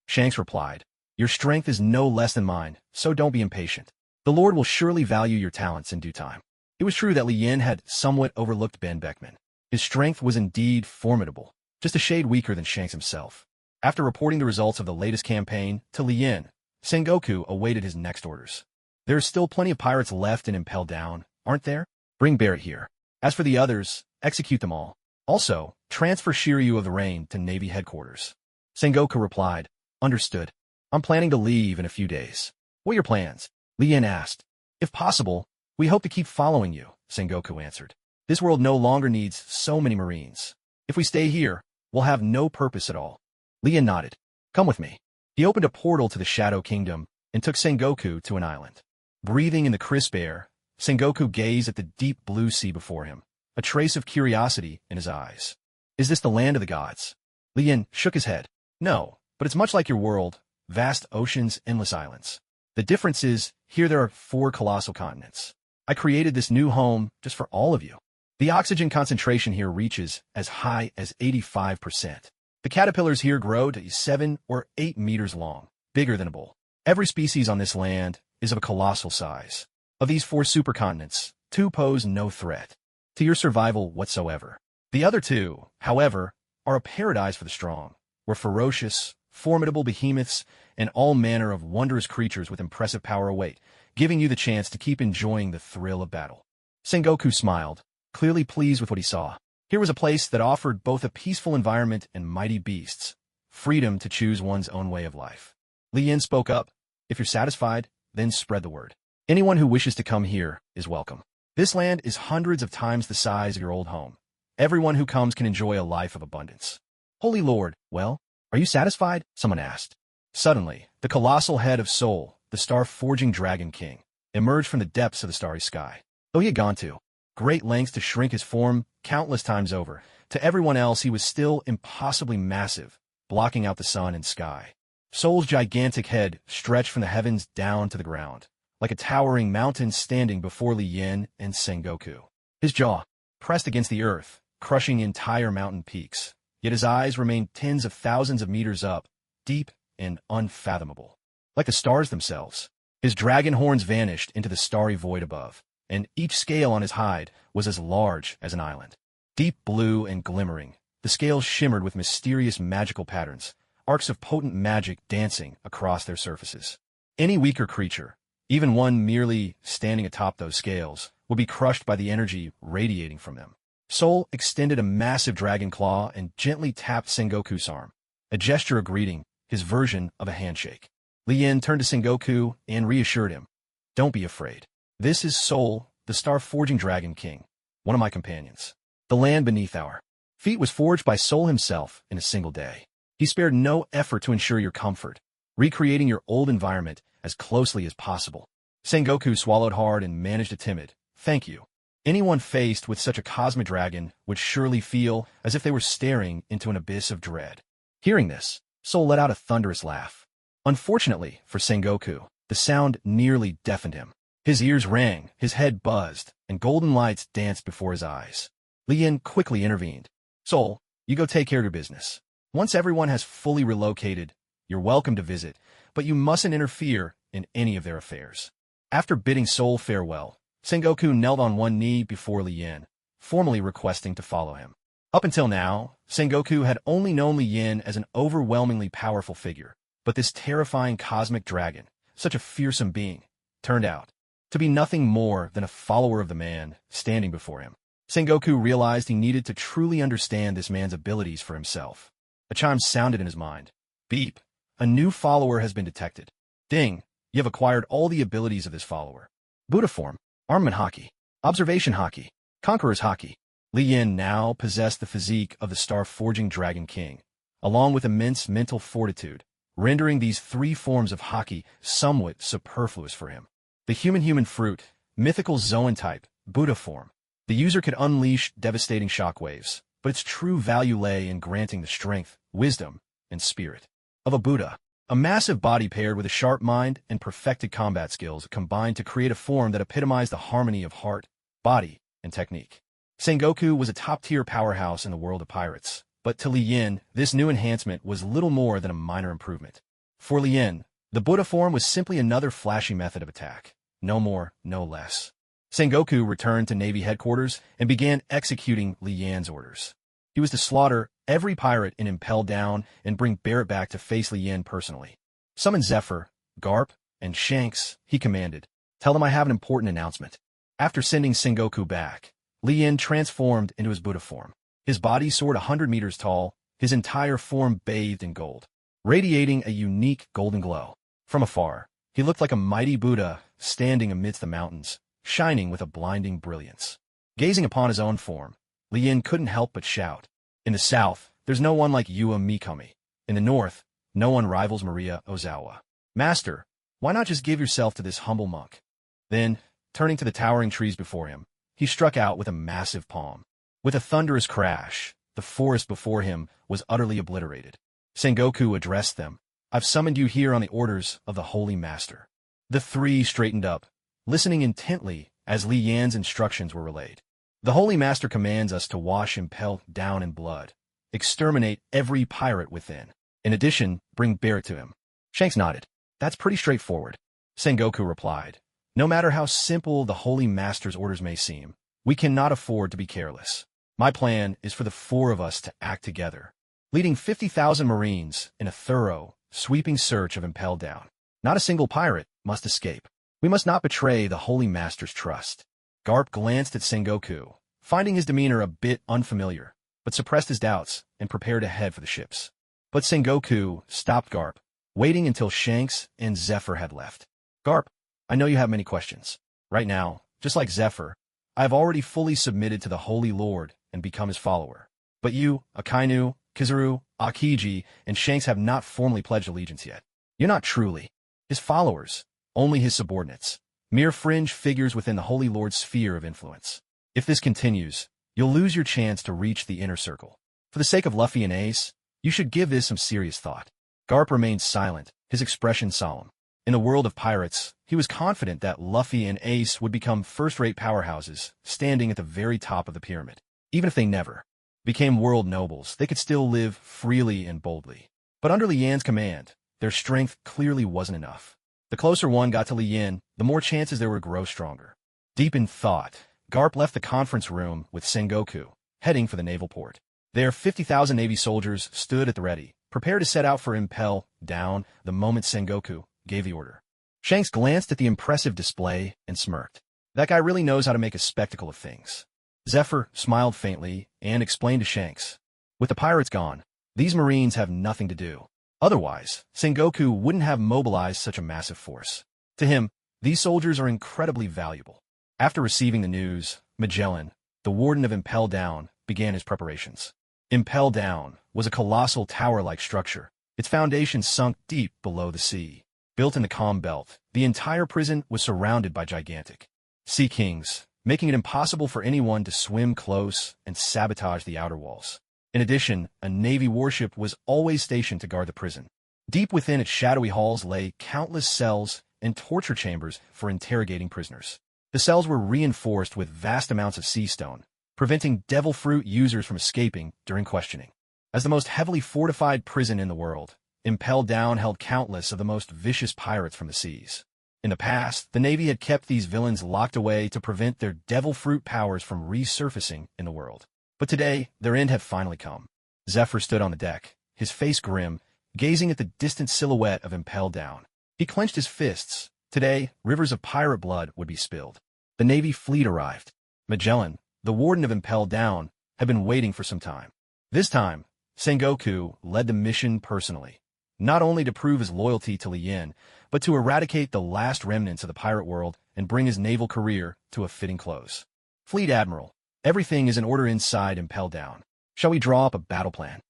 Shanks replied, "Your strength is no less than mine, so don't be impatient. The Lord will surely value your talents in due time." It was true that Li Yin had somewhat overlooked Ben Beckman. His strength was indeed formidable, just a shade weaker than Shanks himself. After reporting the results of the latest campaign to Li Yin, Sengoku awaited his next orders. "There are still plenty of pirates left in Impel Down, aren't there? Bring Barrett here. As for the others, execute them all. Also, transfer Shiryu of the Rain to Navy headquarters." Sengoku replied, "Understood. I'm planning to leave in a few days." "What are your plans?" Li Yin asked. "If possible, we hope to keep following you," Sengoku answered. "This world no longer needs so many Marines. If we stay here, we'll have no purpose at all." Li Yin nodded. "Come with me." He opened a portal to the Shadow Kingdom and took Sengoku to an island. Breathing in the crisp air, Sengoku gazed at the deep blue sea before him, a trace of curiosity in his eyes. "Is this the land of the gods?" Li Yin shook his head. "No, but it's much like your world, vast oceans, endless islands. The difference is, here there are 4 colossal continents. I created this new home just for all of you. The oxygen concentration here reaches as high as 85%. The caterpillars here grow to 7 or 8 meters long, bigger than a bull. Every species on this land is of a colossal size. Of these 4 supercontinents, 2 pose no threat to your survival whatsoever. The other 2, however, are a paradise for the strong, where ferocious, formidable behemoths and all manner of wondrous creatures with impressive power await, giving you the chance to keep enjoying the thrill of battle." Sengoku smiled, clearly pleased with what he saw. Here was a place that offered both a peaceful environment and mighty beasts, freedom to choose one's own way of life. Li Yin spoke up, "If you're satisfied, then spread the word. Anyone who wishes to come here is welcome. This land is hundreds of times the size of your old home. Everyone who comes can enjoy a life of abundance." "Holy Lord, well, are you satisfied?" someone asked. Suddenly, the colossal head of Sol, the star-forging Dragon King, emerged from the depths of the starry sky. Though he had gone to great lengths to shrink his form countless times over, to everyone else he was still impossibly massive, blocking out the sun and sky. Sol's gigantic head stretched from the heavens down to the ground, like a towering mountain standing before Li Yin and Sengoku. His jaw pressed against the earth, crushing entire mountain peaks, yet his eyes remained tens of thousands of meters up, deep and unfathomable. Like the stars themselves, his dragon horns vanished into the starry void above, and each scale on his hide was as large as an island. Deep blue and glimmering, the scales shimmered with mysterious magical patterns, arcs of potent magic dancing across their surfaces. Any weaker creature, even one merely standing atop those scales, would be crushed by the energy radiating from them. Sol extended a massive dragon claw and gently tapped Sengoku's arm, a gesture of greeting, his version of a handshake. Li Yin turned to Sengoku and reassured him, "Don't be afraid. This is Sol, the star-forging Dragon King, one of my companions. The land beneath our feet was forged by Sol himself in a single day. He spared no effort to ensure your comfort, recreating your old environment as closely as possible." Sengoku swallowed hard and managed a timid, "Thank you." Anyone faced with such a cosmic dragon would surely feel as if they were staring into an abyss of dread. Hearing this, Sol let out a thunderous laugh. Unfortunately for Sengoku, The sound nearly deafened him. His ears rang, his head buzzed, and golden lights danced before his eyes. Li Yin quickly intervened. Soul, you go take care of your business. Once everyone has fully relocated, you're welcome to visit, but you mustn't interfere in any of their affairs. After bidding Soul farewell, Sengoku knelt on one knee before Li Yin, formally requesting to follow him. Up until now, Sengoku had only known Li Yin as an overwhelmingly powerful figure, but this terrifying cosmic dragon, such a fearsome being, turned out to be nothing more than a follower of the man standing before him. Sengoku realized he needed to truly understand this man's abilities for himself. A chime sounded in his mind. Beep. A new follower has been detected. Ding. You have acquired all the abilities of this follower. Buddha form, armament haki, observation haki, conqueror's haki. Li Yin now possessed the physique of the star-forging Dragon King, along with immense mental fortitude, rendering these three forms of haki somewhat superfluous for him. The human fruit, mythical Zoan type, Buddha form. The user could unleash devastating shockwaves, but its true value lay in granting the strength, wisdom, and spirit of a Buddha. A massive body paired with a sharp mind and perfected combat skills combined to create a form that epitomized the harmony of heart, body, and technique. Sengoku was a top-tier powerhouse in the world of pirates, but to Li Yin, this new enhancement was little more than a minor improvement. For Li Yin, the Buddha form was simply another flashy method of attack. No more, no less. Sengoku returned to Navy headquarters and began executing Li Yin's orders. He was to slaughter every pirate in Impel Down and bring Barrett back to face Li Yin personally. Summon Zephyr, Garp, and Shanks, he commanded. Tell them I have an important announcement. After sending Sengoku back, Li Yin transformed into his Buddha form. His body soared 100 meters tall, his entire form bathed in gold, radiating a unique golden glow. From afar, he looked like a mighty Buddha standing amidst the mountains, shining with a blinding brilliance. Gazing upon his own form, Li Yin couldn't help but shout. In the south, there's no one like Yua Mikami. In the north, no one rivals Maria Ozawa. Master, why not just give yourself to this humble monk? Then, turning to the towering trees before him, he struck out with a massive palm. With a thunderous crash, the forest before him was utterly obliterated. Sengoku addressed them. I've summoned you here on the orders of the Holy Master. The three straightened up, listening intently as Li Yin's instructions were relayed. The Holy Master commands us to wash Impel Down in blood, exterminate every pirate within. In addition, bring Barrett to him. Shanks nodded. That's pretty straightforward. Sengoku replied. No matter how simple the Holy Master's orders may seem, we cannot afford to be careless. My plan is for the four of us to act together, leading 50,000 Marines in a thorough, sweeping search of Impel Down. Not a single pirate must escape. We must not betray the Holy Master's trust. Garp glanced at Sengoku, finding his demeanor a bit unfamiliar, but suppressed his doubts and prepared to head for the ships. But Sengoku stopped Garp, waiting until Shanks and Zephyr had left. Garp, I know you have many questions. Right now, just like Zephyr, I have already fully submitted to the Holy Lord and become his follower. But you, Akainu, Kizaru, Akiji, and Shanks have not formally pledged allegiance yet. You're not truly his followers, only his subordinates, mere fringe figures within the Holy Lord's sphere of influence. If this continues, you'll lose your chance to reach the inner circle. For the sake of Luffy and Ace, you should give this some serious thought. Garp remained silent, his expression solemn. In the world of pirates, he was confident that Luffy and Ace would become first-rate powerhouses, standing at the very top of the pyramid. Even if they never became world nobles, they could still live freely and boldly. But under Li Yin's command, their strength clearly wasn't enough. The closer one got to Li Yin, the more chances there were to grow stronger. Deep in thought, Garp left the conference room with Sengoku, heading for the naval port. There, 50,000 Navy soldiers stood at the ready, prepared to set out for Impel Down the moment Sengoku gave the order. Shanks glanced at the impressive display and smirked. That guy really knows how to make a spectacle of things. Zephyr smiled faintly and explained to Shanks. With the pirates gone, these Marines have nothing to do. Otherwise, Sengoku wouldn't have mobilized such a massive force. To him, these soldiers are incredibly valuable. After receiving the news, Magellan, the warden of Impel Down, began his preparations. Impel Down was a colossal tower-like structure, its foundations sunk deep below the sea. Built in the calm belt, the entire prison was surrounded by gigantic sea kings, making it impossible for anyone to swim close and sabotage the outer walls. In addition, a Navy warship was always stationed to guard the prison. Deep within its shadowy halls lay countless cells and torture chambers for interrogating prisoners. The cells were reinforced with vast amounts of sea stone, preventing devil fruit users from escaping during questioning. As the most heavily fortified prison in the world, Impelled Down held countless of the most vicious pirates from the seas. In the past, the Navy had kept these villains locked away to prevent their devil fruit powers from resurfacing in the world. But today, their end had finally come. Zephyr stood on the deck, his face grim, gazing at the distant silhouette of Impelled Down. He clenched his fists. Today, rivers of pirate blood would be spilled. The Navy fleet arrived. Magellan, the warden of Impelled Down, had been waiting for some time. This time, Sengoku led the mission personally, not only to prove his loyalty to Lien, but to eradicate the last remnants of the pirate world and bring his naval career to a fitting close. Fleet Admiral, everything is in order inside Impelled Down. Shall we draw up a battle plan?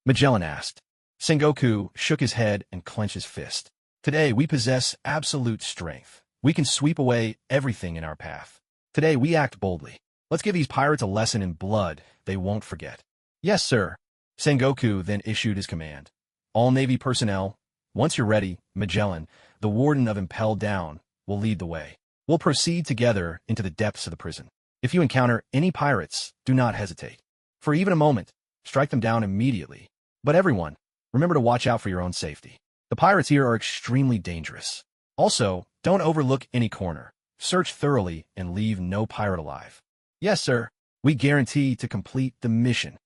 Magellan asked. Sengoku shook his head and clenched his fist. Today we possess absolute strength. We can sweep away everything in our path. Today we act boldly. Let's give these pirates a lesson in blood they won't forget. Yes, sir. Sengoku then issued his command. All Navy personnel, once you're ready, Magellan, the warden of Impelled Down, will lead the way. We'll proceed together into the depths of the prison. If you encounter any pirates, do not hesitate. For even a moment, strike them down immediately. But everyone, remember to watch out for your own safety. The pirates here are extremely dangerous. Also, don't overlook any corner. Search thoroughly and leave no pirate alive. Yes, sir. We guarantee to complete the mission.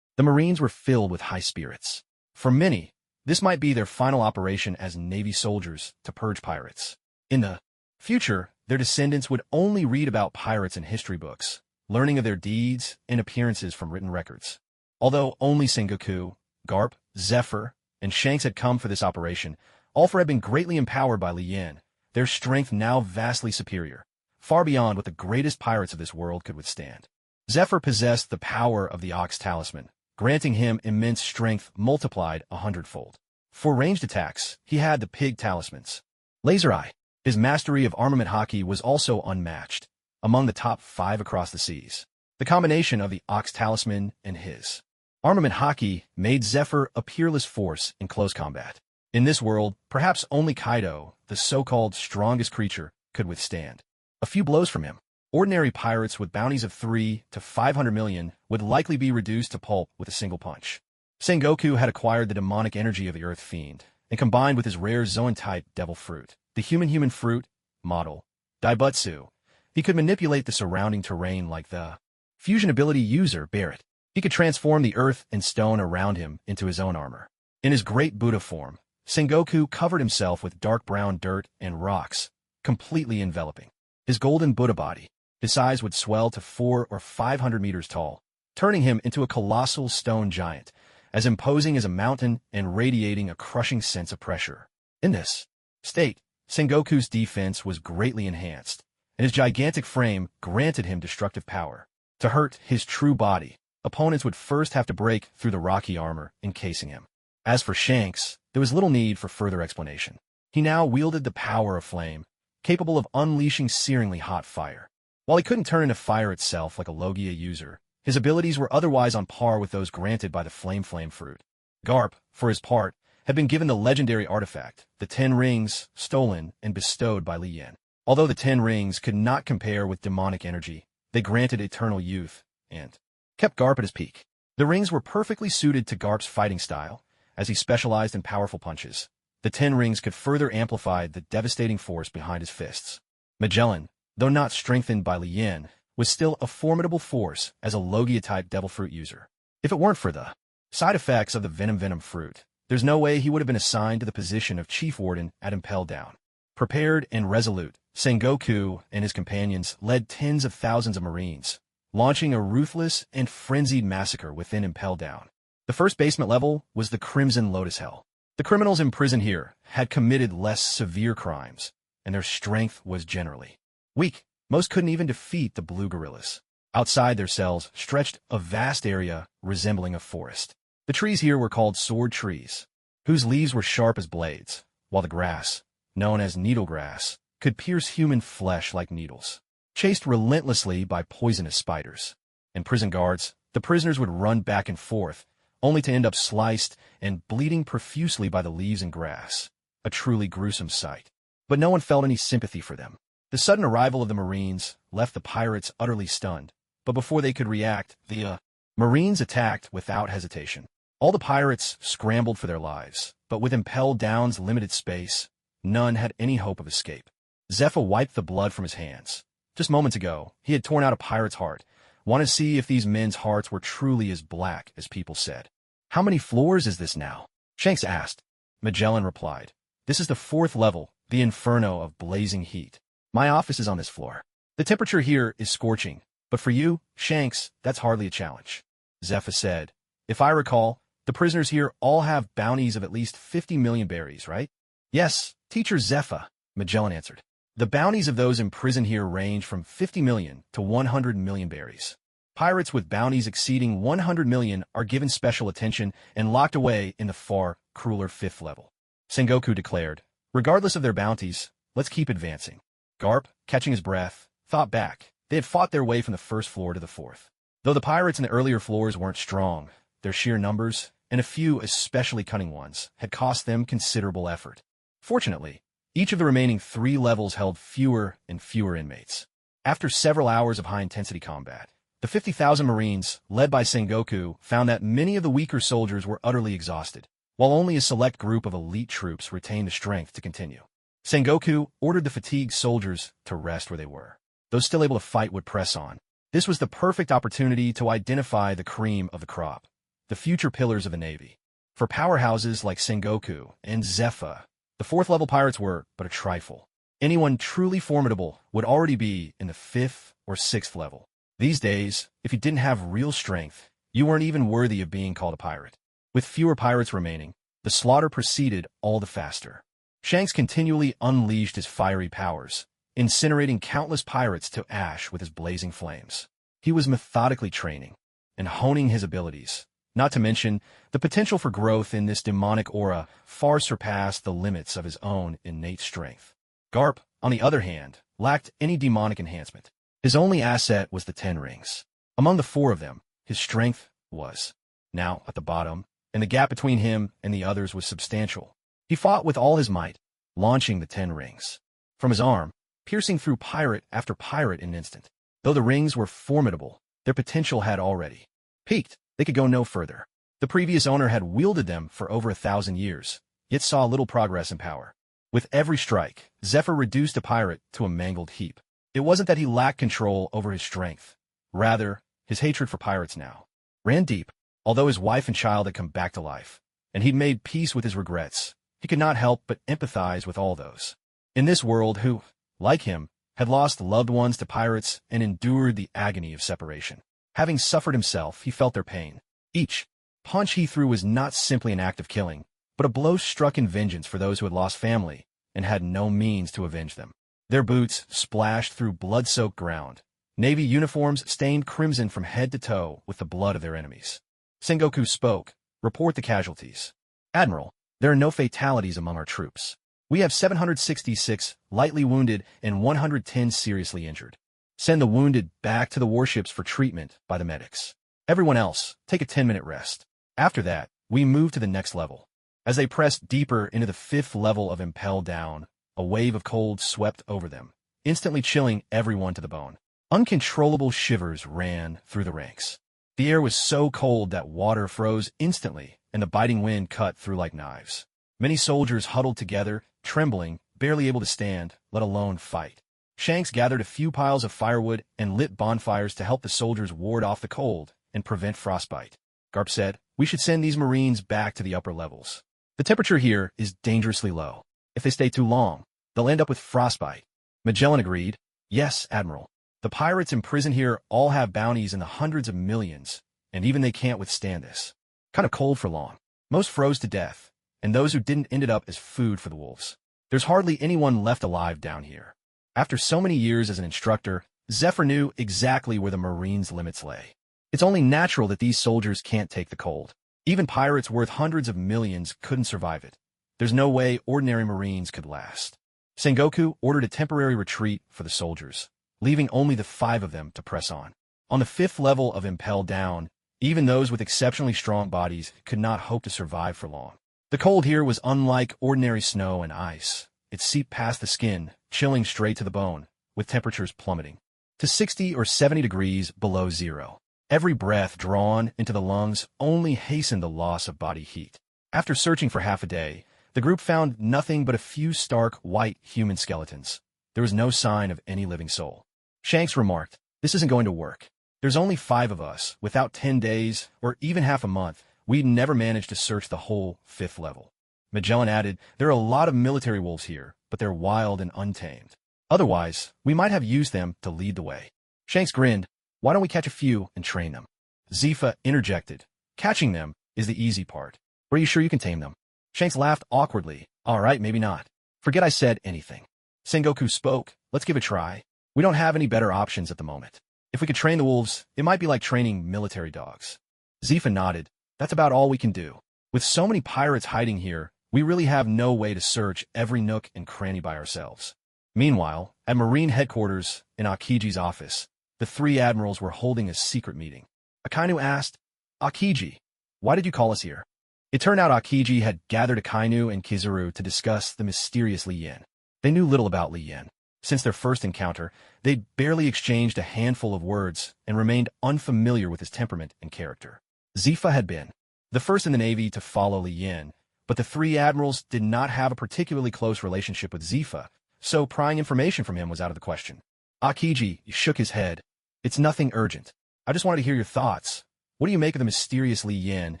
The Marines were filled with high spirits. For many, this might be their final operation as Navy soldiers to purge pirates. In the future, their descendants would only read about pirates in history books, learning of their deeds and appearances from written records. Although only Sengoku, Garp, Zephyr, and Shanks had come for this operation, all four had been greatly empowered by Lien, their strength now vastly superior, far beyond what the greatest pirates of this world could withstand. Zephyr possessed the power of the Ox Talisman, granting him immense strength multiplied 100-fold. For ranged attacks, he had the Pig Talismans. Laser Eye, his mastery of armament hockey was also unmatched, among the top 5 across the seas. The combination of the Ox Talisman and his armament hockey made Zephyr a peerless force in close combat. In this world, perhaps only Kaido, the so-called strongest creature, could withstand a few blows from him. Ordinary pirates with bounties of 3 to 500 million would likely be reduced to pulp with a single punch. Sengoku had acquired the demonic energy of the Earth Fiend, and combined with his rare Zoan-type devil fruit, the human fruit, model, Daibutsu, he could manipulate the surrounding terrain like the fusion ability user Barrett. He could transform the earth and stone around him into his own armor. In his great Buddha form, Sengoku covered himself with dark brown dirt and rocks, completely enveloping his golden Buddha body. His size would swell to 400 or 500 meters tall, turning him into a colossal stone giant, as imposing as a mountain and radiating a crushing sense of pressure. In this state, Sengoku's defense was greatly enhanced, and his gigantic frame granted him destructive power. To hurt his true body, opponents would first have to break through the rocky armor encasing him. As for Shanks, there was little need for further explanation. He now wielded the power of flame, capable of unleashing searingly hot fire. While he couldn't turn into fire itself like a Logia user, his abilities were otherwise on par with those granted by the Flame fruit. Garp, for his part, had been given the legendary artifact, the 10 Rings, stolen and bestowed by Lien. Although the 10 Rings could not compare with demonic energy, they granted eternal youth and kept Garp at his peak. The rings were perfectly suited to Garp's fighting style, as he specialized in powerful punches. The 10 Rings could further amplify the devastating force behind his fists. Magellan, though not strengthened by Lien, was still a formidable force as a Logia-type devil fruit user. If it weren't for the side effects of the venom fruit, there's no way he would have been assigned to the position of Chief Warden at Impelled Down. Prepared and resolute, Sengoku and his companions led tens of thousands of Marines, launching a ruthless and frenzied massacre within Impelled Down. The first basement level was the Crimson Lotus Hell. The criminals imprisoned here had committed less severe crimes, and their strength was generally weak. Most couldn't even defeat the blue gorillas. Outside their cells stretched a vast area resembling a forest. The trees here were called sword trees, whose leaves were sharp as blades, while the grass, known as needle grass, could pierce human flesh like needles. Chased relentlessly by poisonous spiders and prison guards, the prisoners would run back and forth, only to end up sliced and bleeding profusely by the leaves and grass, a truly gruesome sight. but no one felt any sympathy for them. The sudden arrival of the Marines left the pirates utterly stunned, but before they could react, the Marines attacked without hesitation. All the pirates scrambled for their lives, but with Impel Down's limited space, none had any hope of escape. Zephyr wiped the blood from his hands. Just moments ago, he had torn out a pirate's heart, wanted to see if these men's hearts were truly as black as people said. "How many floors is this now?" Shanks asked. Magellan replied, "This is the 4th level, the inferno of blazing heat. My office is on this floor. The temperature here is scorching, but for you, Shanks, that's hardly a challenge." Zephyr said, "If I recall, the prisoners here all have bounties of at least 50 million berries, right?" "Yes, Teacher Zephyr," Magellan answered. "The bounties of those imprisoned here range from 50 million to 100 million berries. Pirates with bounties exceeding 100 million are given special attention and locked away in the far crueler 5th level." Sengoku declared, "Regardless of their bounties, let's keep advancing." Garp, catching his breath, thought back. They had fought their way from the 1st floor to the 4th. Though the pirates in the earlier floors weren't strong, their sheer numbers, and a few especially cunning ones, had cost them considerable effort. Fortunately, each of the remaining 3 levels held fewer and fewer inmates. After several hours of high-intensity combat, the 50,000 Marines, led by Sengoku, found that many of the weaker soldiers were utterly exhausted, while only a select group of elite troops retained the strength to continue. Sengoku ordered the fatigued soldiers to rest where they were. Those still able to fight would press on. This was the perfect opportunity to identify the cream of the crop, the future pillars of the Navy. For powerhouses like Sengoku and Zephyr, the 4th level pirates were but a trifle. Anyone truly formidable would already be in the 5th or 6th level. These days, if you didn't have real strength, you weren't even worthy of being called a pirate. With fewer pirates remaining, the slaughter proceeded all the faster. Shanks continually unleashed his fiery powers, incinerating countless pirates to ash with his blazing flames. He was methodically training and honing his abilities. Not to mention, the potential for growth in this demonic aura far surpassed the limits of his own innate strength. Garp, on the other hand, lacked any demonic enhancement. His only asset was the 10 rings. Among the 4 of them, his strength was now at the bottom, and the gap between him and the others was substantial. He fought with all his might, launching the 10 rings from his arm, piercing through pirate after pirate in an instant. Though the rings were formidable, their potential had already peaked. They could go no further. The previous owner had wielded them for over 1,000 years, yet saw little progress in power. With every strike, Zephyr reduced a pirate to a mangled heap. It wasn't that he lacked control over his strength. Rather, his hatred for pirates now ran deep. Although his wife and child had come back to life, and he'd made peace with his regrets, he could not help but empathize with all those in this world who, like him, had lost loved ones to pirates and endured the agony of separation. Having suffered himself, he felt their pain. Each punch he threw was not simply an act of killing, but a blow struck in vengeance for those who had lost family and had no means to avenge them. Their boots splashed through blood-soaked ground. Navy uniforms stained crimson from head to toe with the blood of their enemies. Sengoku spoke. "Report the casualties." "Admiral, there are no fatalities among our troops. We have 766 lightly wounded and 110 seriously injured. Send the wounded back to the warships for treatment by the medics. Everyone else, take a 10-minute rest. After that, we move to the next level." As they pressed deeper into the 5th level of Impel Down, a wave of cold swept over them, instantly chilling everyone to the bone. Uncontrollable shivers ran through the ranks. The air was so cold that water froze instantly, and the biting wind cut through like knives. Many soldiers huddled together, trembling, barely able to stand, let alone fight. Shanks gathered a few piles of firewood and lit bonfires to help the soldiers ward off the cold and prevent frostbite. Garp said, "We should send these Marines back to the upper levels. The temperature here is dangerously low. If they stay too long, they'll end up with frostbite." Magellan agreed. "Yes, Admiral. The pirates imprisoned here all have bounties in the hundreds of millions, and even they can't withstand this. Kind of cold for long. Most froze to death, and those who didn't ended up as food for the wolves. There's hardly anyone left alive down here." After so many years as an instructor, Zephyr knew exactly where the Marines' limits lay. It's only natural that these soldiers can't take the cold. Even pirates worth hundreds of millions couldn't survive it. There's no way ordinary Marines could last. Sengoku ordered a temporary retreat for the soldiers, leaving only the 5 of them to press on. On the 5th level of Impel Down, even those with exceptionally strong bodies could not hope to survive for long. The cold here was unlike ordinary snow and ice. it seeped past the skin, chilling straight to the bone, with temperatures plummeting to 60 or 70 degrees below zero. Every breath drawn into the lungs only hastened the loss of body heat. After searching for half a day, the group found nothing but a few stark, white human skeletons. There was no sign of any living soul. Shanks remarked, "This isn't going to work. There's only 5 of us. Without 10 days, or even half a month, we'd never manage to search the whole 5th level." Magellan added, "There are a lot of military wolves here, but they're wild and untamed. Otherwise, we might have used them to lead the way." Shanks grinned. "Why don't we catch a few and train them?" Zifa interjected, "Catching them is the easy part. Are you sure you can tame them?" Shanks laughed awkwardly. "All right, maybe not. Forget I said anything." Sengoku spoke. "Let's give it a try. We don't have any better options at the moment. If we could train the wolves, it might be like training military dogs." Zifa nodded. "That's about all we can do. With so many pirates hiding here, we really have no way to search every nook and cranny by ourselves." Meanwhile, at Marine headquarters in Akiji's office, the 3 admirals were holding a secret meeting. Akainu asked, "Akiji, why did you call us here?" It turned out Akiji had gathered Akainu and Kizaru to discuss the mysterious Li Yan. They knew little about Li Yan. Since their first encounter, they'd barely exchanged a handful of words and remained unfamiliar with his temperament and character. Zifa had been the first in the Navy to follow Li Yan, but the 3 admirals did not have a particularly close relationship with Zifa, so prying information from him was out of the question. Akiji shook his head. "It's nothing urgent. I just wanted to hear your thoughts. What do you make of the mysterious Li Yan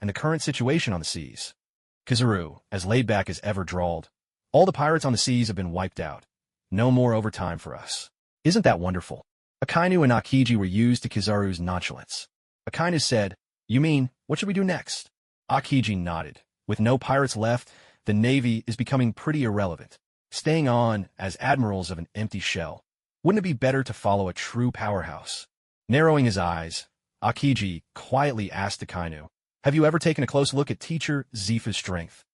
and the current situation on the seas?" Kizaru, as laid back as ever, drawled, "All the pirates on the seas have been wiped out. No more overtime for us. Isn't that wonderful?" Akainu and Akiji were used to Kizaru's nonchalance. Akainu said, "You mean, what should we do next?" Akiji nodded. "With no pirates left, the Navy is becoming pretty irrelevant, staying on as admirals of an empty shell. Wouldn't it be better to follow a true powerhouse?" Narrowing his eyes, Akiji quietly asked Akainu, "Have you ever taken a close look at teacher Zifa's strength?"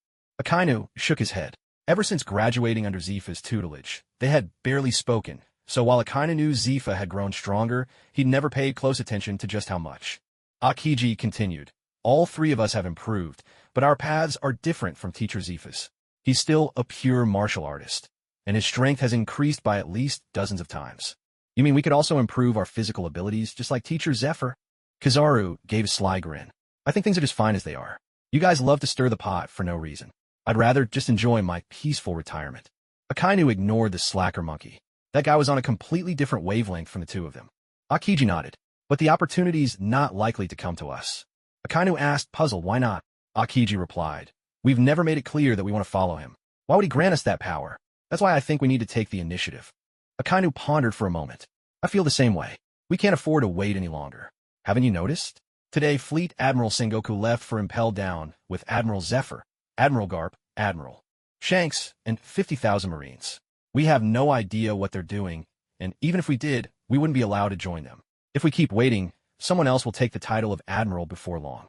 Akainu shook his head. Ever since graduating under Zifa's tutelage, they had barely spoken, so while Akainu knew Zifa had grown stronger, he'd never paid close attention to just how much. Akiji continued, "All 3 of us have improved, but our paths are different from teacher Zifa's. He's still a pure martial artist, and his strength has increased by at least dozens of times. You mean we could also improve our physical abilities just like teacher Zephyr?" Kizaru gave a sly grin. "I think things are just fine as they are. You guys love to stir the pot for no reason. I'd rather just enjoy my peaceful retirement." Akainu ignored the slacker monkey. That guy was on a completely different wavelength from the 2 of them. Akiji nodded. "But the opportunity's not likely to come to us." Akainu asked, puzzled, "Why not?" Akiji replied, "We've never made it clear that we want to follow him. Why would he grant us that power? That's why I think we need to take the initiative." Akainu pondered for a moment. "I feel the same way. We can't afford to wait any longer. Haven't you noticed? Today, Fleet Admiral Sengoku left for Impel Down with Admiral Zephyr, Admiral Garp, Admiral Shanks, and 50,000 Marines. We have no idea what they're doing, and even if we did, we wouldn't be allowed to join them. If we keep waiting, someone else will take the title of Admiral before long."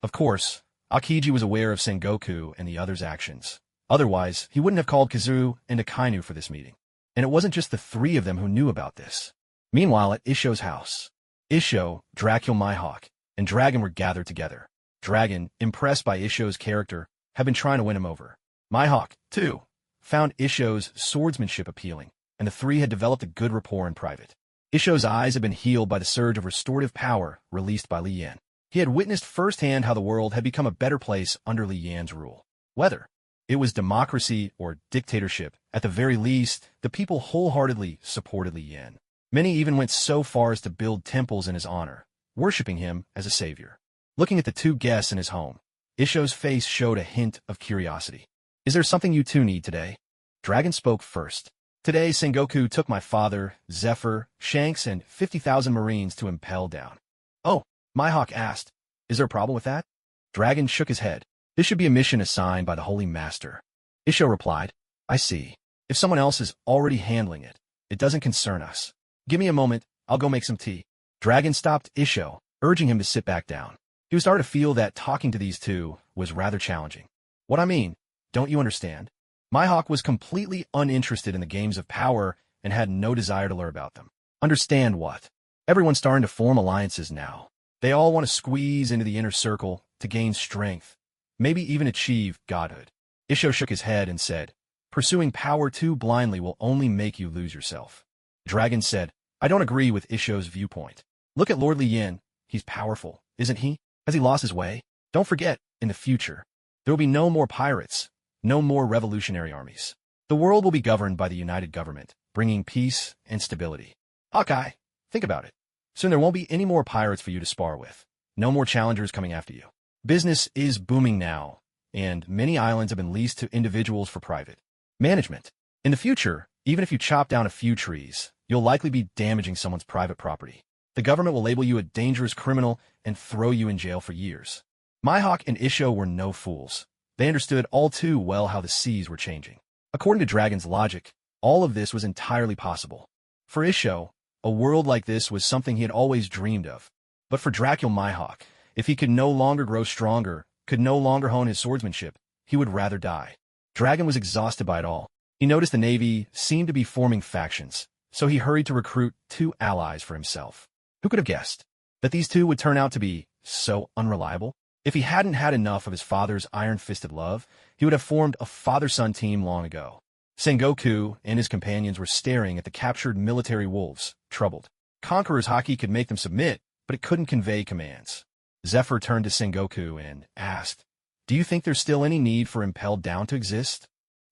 Of course, Akiji was aware of Sengoku and the others' actions. Otherwise, he wouldn't have called Kizaru and Akainu for this meeting. And it wasn't just the 3 of them who knew about this. Meanwhile, at Isho's house, Isho, Dracul Mihawk, and Dragon were gathered together. Dragon, impressed by Isho's character, had been trying to win him over. Mihawk, too, found Isho's swordsmanship appealing, and the 3 had developed a good rapport in private. Isho's eyes had been healed by the surge of restorative power released by Li Yan. He had witnessed firsthand how the world had become a better place under Li Yan's rule. Whether it was democracy or dictatorship, at the very least, the people wholeheartedly supported Li Yan. Many even went so far as to build temples in his honor, worshipping him as a savior. Looking at the 2 guests in his home, Isho's face showed a hint of curiosity. "Is there something you 2 need today?" Dragon spoke first. "Today, Sengoku took my father, Zephyr, Shanks, and 50,000 Marines to Impel Down." "Oh," Mihawk asked, "is there a problem with that?" Dragon shook his head. "This should be a mission assigned by the Holy Master." Isho replied, "I see. If someone else is already handling it, it doesn't concern us. Give me a moment, I'll go make some tea." Dragon stopped Isho, urging him to sit back down. He was starting to feel that talking to these 2 was rather challenging. "What I mean, don't you understand?" Mihawk was completely uninterested in the games of power and had no desire to learn about them. "Understand what?" Everyone's starting to form alliances now. They all want to squeeze into the inner circle to gain strength, maybe even achieve godhood. Isho shook his head and said, Pursuing power too blindly will only make you lose yourself. Dragon said, I don't agree with Isho's viewpoint. Look at Lord Liyin. He's powerful, isn't he? Has he lost his way? Don't forget, in the future, there will be no more pirates, no more revolutionary armies. The world will be governed by the united government, bringing peace and stability. Hawkeye, think about it. Soon there won't be any more pirates for you to spar with. No more challengers coming after you. Business is booming now, and many islands have been leased to individuals for private management. In the future, even if you chop down a few trees, you'll likely be damaging someone's private property. The government will label you a dangerous criminal and throw you in jail for years. Mihawk and Isho were no fools. They understood all too well how the seas were changing. According to Dragon's logic, all of this was entirely possible. For Isho, a world like this was something he had always dreamed of. But for Dracul Mihawk, if he could no longer grow stronger, could no longer hone his swordsmanship, he would rather die. Dragon was exhausted by it all. He noticed the Navy seemed to be forming factions, so he hurried to recruit 2 allies for himself. Who could have guessed that these 2 would turn out to be so unreliable? If he hadn't had enough of his father's iron-fisted love, he would have formed a father-son team long ago. Sengoku and his companions were staring at the captured military wolves, troubled. Conqueror's haki could make them submit, but it couldn't convey commands. Zephyr turned to Sengoku and asked, Do you think there's still any need for Impelled Down to exist?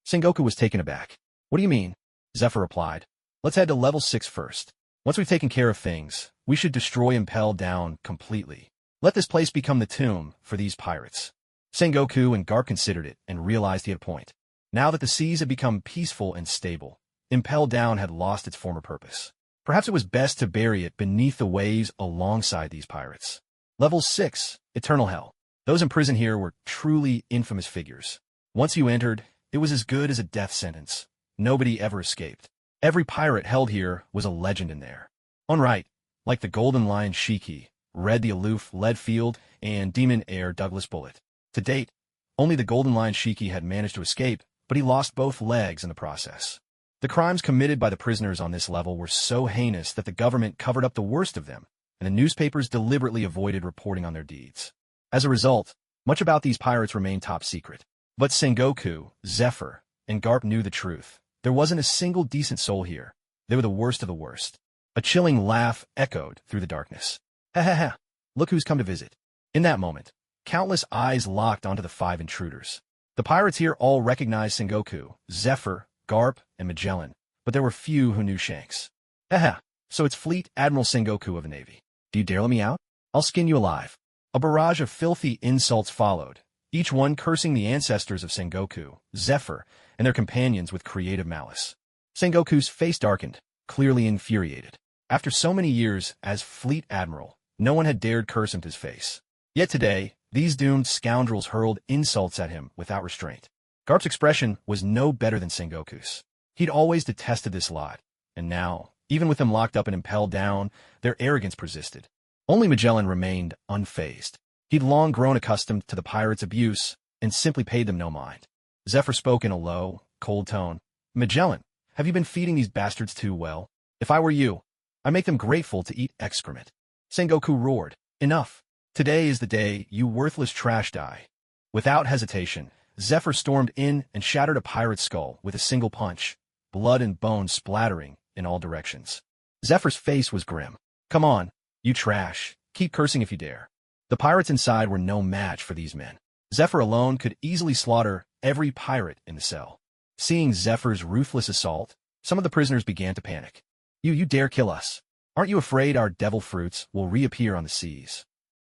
Sengoku was taken aback. What do you mean? Zephyr replied, Let's head to level 6 first. Once we've taken care of things, we should destroy Impelled Down completely. Let this place become the tomb for these pirates. Sengoku and Garp considered it and realized he had a point. Now that the seas had become peaceful and stable, Impelled Down had lost its former purpose. Perhaps it was best to bury it beneath the waves alongside these pirates. Level 6, Eternal Hell. Those imprisoned here were truly infamous figures. Once you entered, it was as good as a death sentence. Nobody ever escaped. Every pirate held here was a legend in there. On right, like the Golden Lion Shiki, Red the Aloof Leadfield, and Demon Air Douglas Bullet. To date, only the Golden Lion Shiki had managed to escape, but he lost both legs in the process. The crimes committed by the prisoners on this level were so heinous that the government covered up the worst of them, and the newspapers deliberately avoided reporting on their deeds. As a result, much about these pirates remained top secret. But Sengoku, Zephyr, and Garp knew the truth. There wasn't a single decent soul here. They were the worst of the worst. A chilling laugh echoed through the darkness. Ha ha ha, look who's come to visit. In that moment, countless eyes locked onto the 5 intruders. The pirates here all recognized Sengoku, Zephyr, Garp, and Magellan, but there were few who knew Shanks. Ha ha, so it's Fleet Admiral Sengoku of the Navy. Do you dare let me out? I'll skin you alive. A barrage of filthy insults followed, each one cursing the ancestors of Sengoku, Zephyr, and their companions with creative malice. Sengoku's face darkened, clearly infuriated. After so many years as Fleet Admiral, no one had dared curse him to his face. Yet today, these doomed scoundrels hurled insults at him without restraint. Garp's expression was no better than Sengoku's. He'd always detested this lot, and now, even with them locked up and impelled down, their arrogance persisted. Only Magellan remained unfazed. He'd long grown accustomed to the pirates' abuse and simply paid them no mind. Zephyr spoke in a low, cold tone. Magellan, have you been feeding these bastards too well? If I were you, I'd make them grateful to eat excrement. Sengoku roared. Enough. Today is the day you worthless trash die. Without hesitation, Zephyr stormed in and shattered a pirate's skull with a single punch, blood and bone splattering in all directions. Zephyr's face was grim. Come on, you trash. Keep cursing if you dare. The pirates inside were no match for these men. Zephyr alone could easily slaughter every pirate in the cell. Seeing Zephyr's ruthless assault, some of the prisoners began to panic. You dare kill us. Aren't you afraid our devil fruits will reappear on the seas?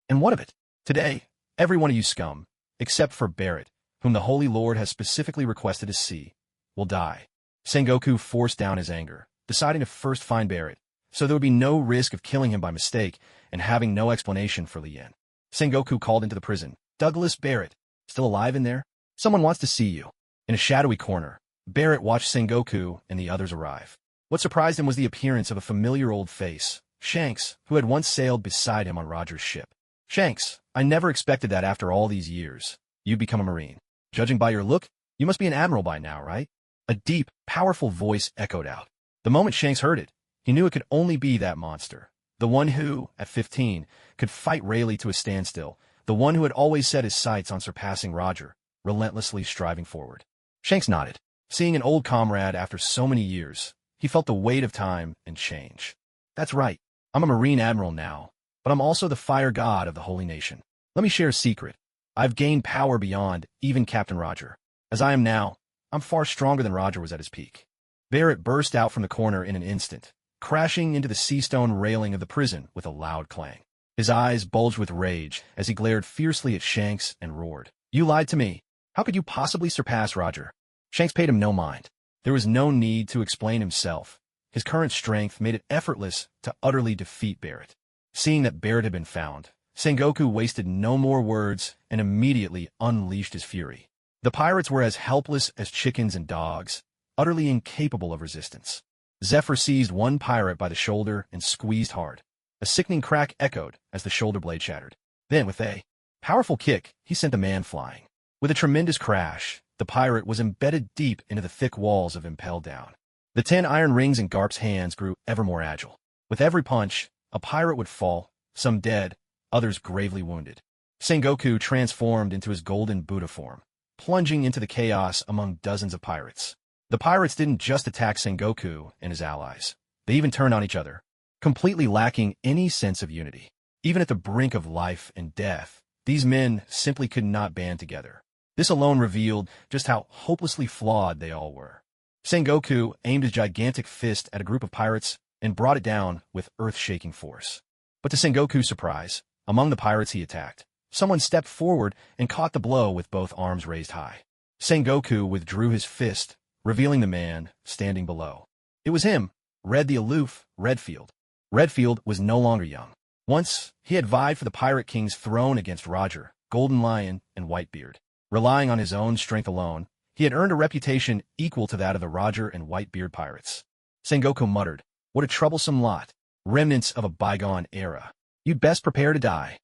And what of it? Today, every one of you scum, except for Barrett, whom the Holy Lord has specifically requested to see, will die. Sengoku forced down his anger, deciding to first find Barrett, so there would be no risk of killing him by mistake and having no explanation for Liyin. Sengoku called into the prison. Douglas Barrett, still alive in there? Someone wants to see you. In a shadowy corner, Barrett watched Sengoku and the others arrive. What surprised him was the appearance of a familiar old face, Shanks, who had once sailed beside him on Roger's ship. Shanks, I never expected that after all these years, you'd become a Marine. Judging by your look, you must be an admiral by now, right? A deep, powerful voice echoed out. The moment Shanks heard it, he knew it could only be that monster. The one who, at 15, could fight Rayleigh to a standstill. The one who had always set his sights on surpassing Roger, relentlessly striving forward. Shanks nodded. Seeing an old comrade after so many years, he felt the weight of time and change. That's right, I'm a Marine Admiral now, but I'm also the fire god of the Holy Nation. Let me share a secret. I've gained power beyond even Captain Roger. As I am now, I'm far stronger than Roger was at his peak. Barrett burst out from the corner in an instant, crashing into the sea-stone railing of the prison with a loud clang. His eyes bulged with rage as he glared fiercely at Shanks and roared, "You lied to me. How could you possibly surpass Roger?" Shanks paid him no mind. There was no need to explain himself. His current strength made it effortless to utterly defeat Barrett. Seeing that Barrett had been found, Sengoku wasted no more words and immediately unleashed his fury. The pirates were as helpless as chickens and dogs, utterly incapable of resistance. Zephyr seized one pirate by the shoulder and squeezed hard. A sickening crack echoed as the shoulder blade shattered. Then, with a powerful kick, he sent the man flying. With a tremendous crash, the pirate was embedded deep into the thick walls of Impel Down. The 10 iron rings in Garp's hands grew ever more agile. With every punch, a pirate would fall, some dead, others gravely wounded. Sengoku transformed into his golden Buddha form, plunging into the chaos among dozens of pirates. The pirates didn't just attack Sengoku and his allies. They even turned on each other, completely lacking any sense of unity. Even at the brink of life and death, these men simply could not band together. This alone revealed just how hopelessly flawed they all were. Sengoku aimed his gigantic fist at a group of pirates and brought it down with earth-shaking force. But to Sengoku's surprise, among the pirates he attacked, someone stepped forward and caught the blow with both arms raised high. Sengoku withdrew his fist, revealing the man standing below. It was him, Red the aloof, Redfield. Redfield was no longer young. Once, he had vied for the Pirate King's throne against Roger, Golden Lion, and Whitebeard. Relying on his own strength alone, he had earned a reputation equal to that of the Roger and Whitebeard pirates. Sengoku muttered, "What a troublesome lot. Remnants of a bygone era. You'd best prepare to die."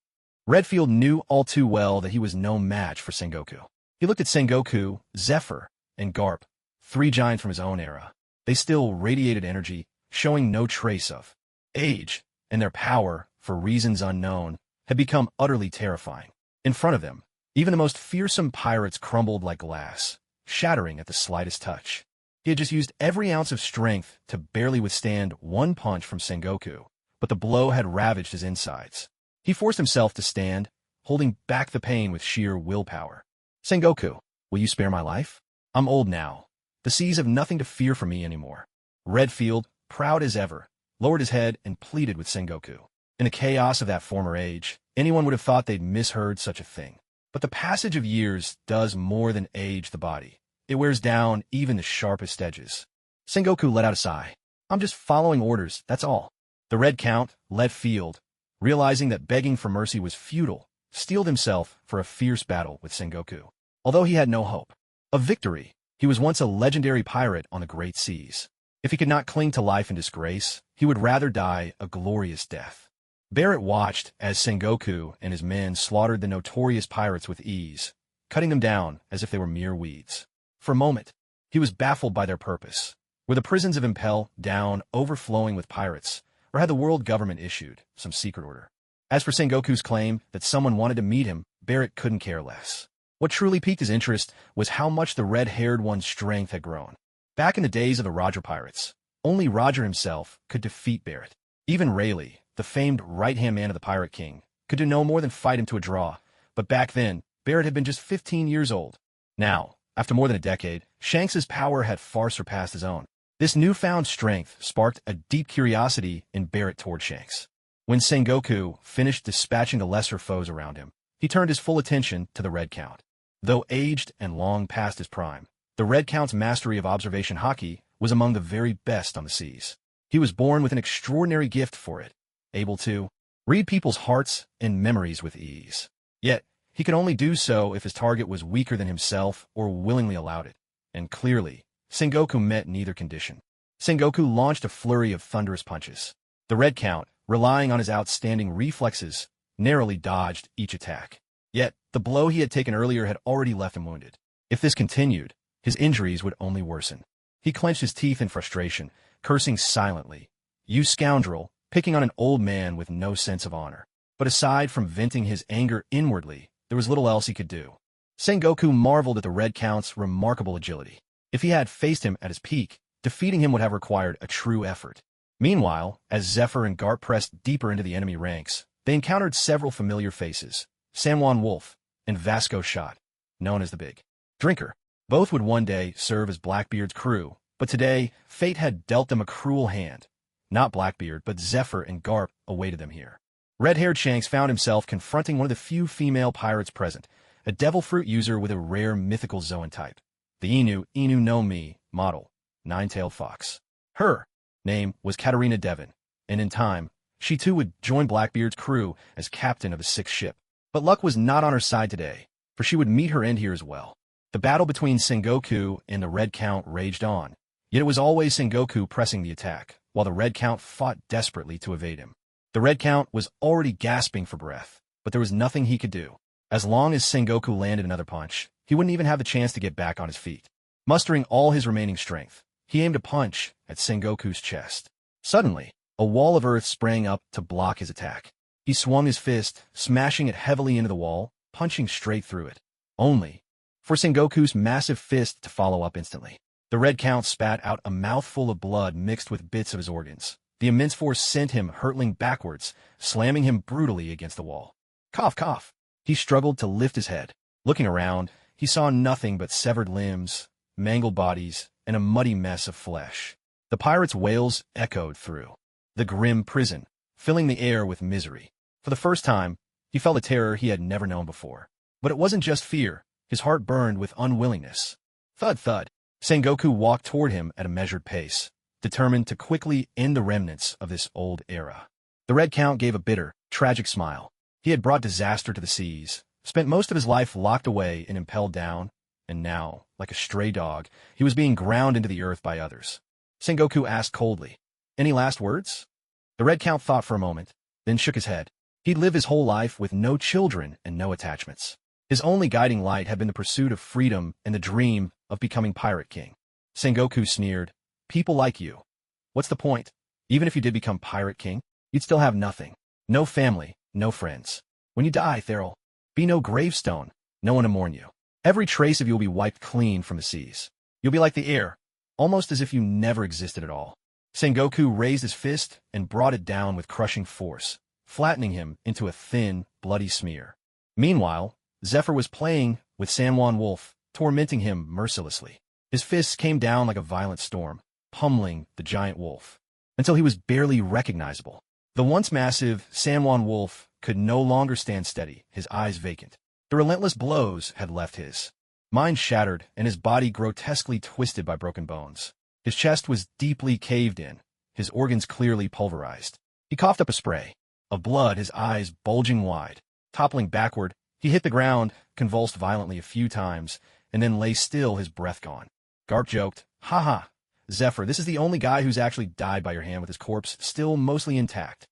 Redfield knew all too well that he was no match for Sengoku. He looked at Sengoku, Zephyr, and Garp, 3 giants from his own era. They still radiated energy, showing no trace of age, and their power, for reasons unknown, had become utterly terrifying. In front of them, even the most fearsome pirates crumbled like glass, shattering at the slightest touch. He had just used every ounce of strength to barely withstand one punch from Sengoku, but the blow had ravaged his insides. He forced himself to stand, holding back the pain with sheer willpower. "Sengoku, will you spare my life? I'm old now. The seas have nothing to fear from me anymore." Redfield, proud as ever, lowered his head and pleaded with Sengoku. In the chaos of that former age, anyone would have thought they'd misheard such a thing. But the passage of years does more than age the body. It wears down even the sharpest edges. Sengoku let out a sigh. "I'm just following orders, that's all." The Red Count, Redfield, realizing that begging for mercy was futile, steeled himself for a fierce battle with Sengoku. Although he had no hope of victory, he was once a legendary pirate on the great seas. If he could not cling to life in disgrace, he would rather die a glorious death. Barrett watched as Sengoku and his men slaughtered the notorious pirates with ease, cutting them down as if they were mere weeds. For a moment, he was baffled by their purpose. Were the prisons of Impel Down overflowing with pirates, or had the world government issued some secret order? As for Sengoku's claim that someone wanted to meet him, Barrett couldn't care less. What truly piqued his interest was how much the red-haired one's strength had grown. Back in the days of the Roger pirates, only Roger himself could defeat Barrett. Even Rayleigh, the famed right-hand man of the Pirate King, could do no more than fight him to a draw, but back then, Barrett had been just 15 years old. Now, after more than a decade, Shanks's power had far surpassed his own. This newfound strength sparked a deep curiosity in Barrett toward Shanks. When Sengoku finished dispatching the lesser foes around him, he turned his full attention to the Red Count. Though aged and long past his prime, the Red Count's mastery of observation hockey was among the very best on the seas. He was born with an extraordinary gift for it, able to read people's hearts and memories with ease. Yet, he could only do so if his target was weaker than himself or willingly allowed it. And clearly, Sengoku met neither condition. Sengoku launched a flurry of thunderous punches. The Red Count, relying on his outstanding reflexes, narrowly dodged each attack. Yet, the blow he had taken earlier had already left him wounded. If this continued, his injuries would only worsen. He clenched his teeth in frustration, cursing silently. "You scoundrel," picking on an old man with no sense of honor. But aside from venting his anger inwardly, there was little else he could do. Sengoku marveled at the Red Count's remarkable agility. If he had faced him at his peak, defeating him would have required a true effort. Meanwhile, as Zephyr and Garp pressed deeper into the enemy ranks, they encountered several familiar faces, Shenghuang Wolf and Vasco Shot, known as the Big Drinker. Both would one day serve as Blackbeard's crew, but today, fate had dealt them a cruel hand. Not Blackbeard, but Zephyr and Garp awaited them here. Red-haired Shanks found himself confronting one of the few female pirates present, a devil fruit user with a rare mythical Zoan type. The Inu no Mi model, nine-tailed fox. Her name was Katarina Devon, and in time, she too would join Blackbeard's crew as captain of a sixth ship. But luck was not on her side today, for she would meet her end here as well. The battle between Sengoku and the Red Count raged on, yet it was always Sengoku pressing the attack, while the Red Count fought desperately to evade him. The Red Count was already gasping for breath, but there was nothing he could do. As long as Sengoku landed another punch, he wouldn't even have the chance to get back on his feet. Mustering all his remaining strength, he aimed a punch at Sengoku's chest. Suddenly, a wall of earth sprang up to block his attack. He swung his fist, smashing it heavily into the wall, punching straight through it. Only for Sengoku's massive fist to follow up instantly. The Red Count spat out a mouthful of blood mixed with bits of his organs. The immense force sent him hurtling backwards, slamming him brutally against the wall. Cough, cough. He struggled to lift his head. Looking around, he saw nothing but severed limbs, mangled bodies, and a muddy mess of flesh. The pirates' wails echoed through the grim prison, filling the air with misery. For the first time, he felt a terror he had never known before. But it wasn't just fear. His heart burned with unwillingness. Thud, thud. Sengoku walked toward him at a measured pace, determined to quickly end the remnants of this old era. The Red Count gave a bitter, tragic smile. He had brought disaster to the seas, spent most of his life locked away and impelled down, and now, like a stray dog, he was being ground into the earth by others. Sengoku asked coldly, "Any last words?" The Red Count thought for a moment, then shook his head. He'd lived his whole life with no children and no attachments. His only guiding light had been the pursuit of freedom and the dream of becoming Pirate King. Sengoku sneered, "People like you. What's the point? Even if you did become Pirate King, you'd still have nothing. No family, no friends. When you die, there'll be no gravestone, no one to mourn you. Every trace of you will be wiped clean from the seas. You'll be like the air, almost as if you never existed at all." Sengoku raised his fist and brought it down with crushing force, flattening him into a thin, bloody smear. Meanwhile, Zephyr was playing with Shenghuang Wolf, tormenting him mercilessly. His fists came down like a violent storm, pummeling the giant wolf, until he was barely recognizable. The once massive Shenghuang Wolf could no longer stand steady, his eyes vacant. The relentless blows had left his mind shattered and his body grotesquely twisted by broken bones. His chest was deeply caved in, his organs clearly pulverized. He coughed up a spray of blood, his eyes bulging wide. Toppling backward, he hit the ground, convulsed violently a few times, and then lay still, his breath gone. Garp joked, "Ha ha, Zephyr, this is the only guy who's actually died by your hand with his corpse still mostly intact."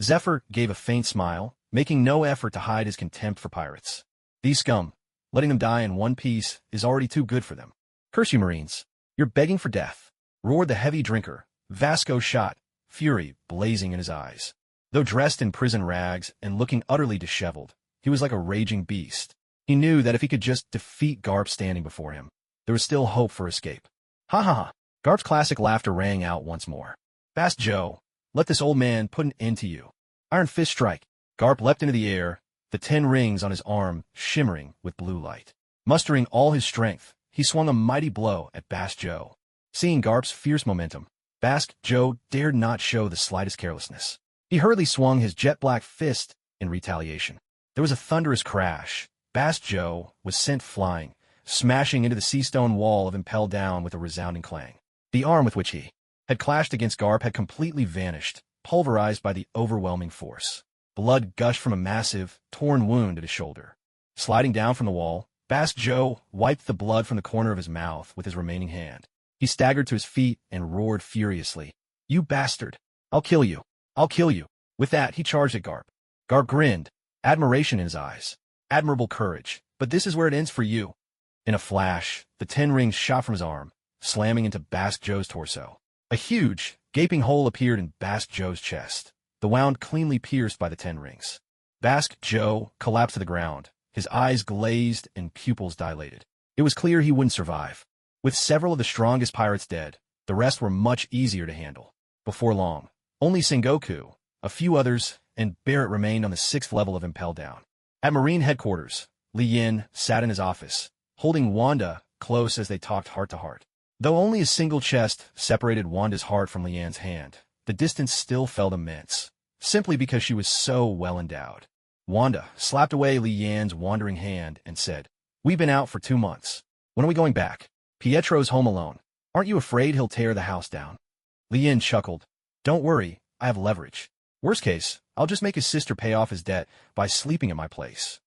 Zephyr gave a faint smile, making no effort to hide his contempt for pirates. "These scum, letting them die in one piece is already too good for them. Curse you, Marines. You're begging for death," roared the heavy drinker, Vasco Shot, fury blazing in his eyes. Though dressed in prison rags and looking utterly disheveled, he was like a raging beast. He knew that if he could just defeat Garp standing before him, there was still hope for escape. "Ha ha ha." Garp's classic laughter rang out once more. "Bast Joe, let this old man put an end to you. Iron Fist strike." Garp leapt into the air, the 10 rings on his arm shimmering with blue light. Mustering all his strength, he swung a mighty blow at Bast Joe. Seeing Garp's fierce momentum, Bast Joe dared not show the slightest carelessness. He hurriedly swung his jet-black fist in retaliation. There was a thunderous crash. Bast Joe was sent flying, smashing into the sea-stone wall of impelled down with a resounding clang. The arm with which he had clashed against Garp had completely vanished, pulverized by the overwhelming force. Blood gushed from a massive, torn wound at his shoulder. Sliding down from the wall, Bast Joe wiped the blood from the corner of his mouth with his remaining hand. He staggered to his feet and roared furiously, "You bastard! I'll kill you! I'll kill you!" With that, he charged at Garp. Garp grinned, admiration in his eyes. "Admirable courage, but this is where it ends for you." In a flash, the 10 rings shot from his arm, slamming into Bast Joe's torso. A huge, gaping hole appeared in Bast Joe's chest, the wound cleanly pierced by the 10 rings. Bast Joe collapsed to the ground, his eyes glazed and pupils dilated. It was clear he wouldn't survive. With several of the strongest pirates dead, the rest were much easier to handle. Before long, only Sengoku, a few others, and Barrett remained on the 6th level of Impel Down. At Marine headquarters, Li Yin sat in his office, holding Wanda close as they talked heart to heart. Though only a single chest separated Wanda's heart from Li Yan's hand, the distance still felt immense, simply because she was so well endowed. Wanda slapped away Li Yan's wandering hand and said, "We've been out for 2 months. When are we going back? Pietro's home alone. Aren't you afraid he'll tear the house down?" Li Yin chuckled. "Don't worry, I have leverage. Worst case, I'll just make his sister pay off his debt by sleeping at my place."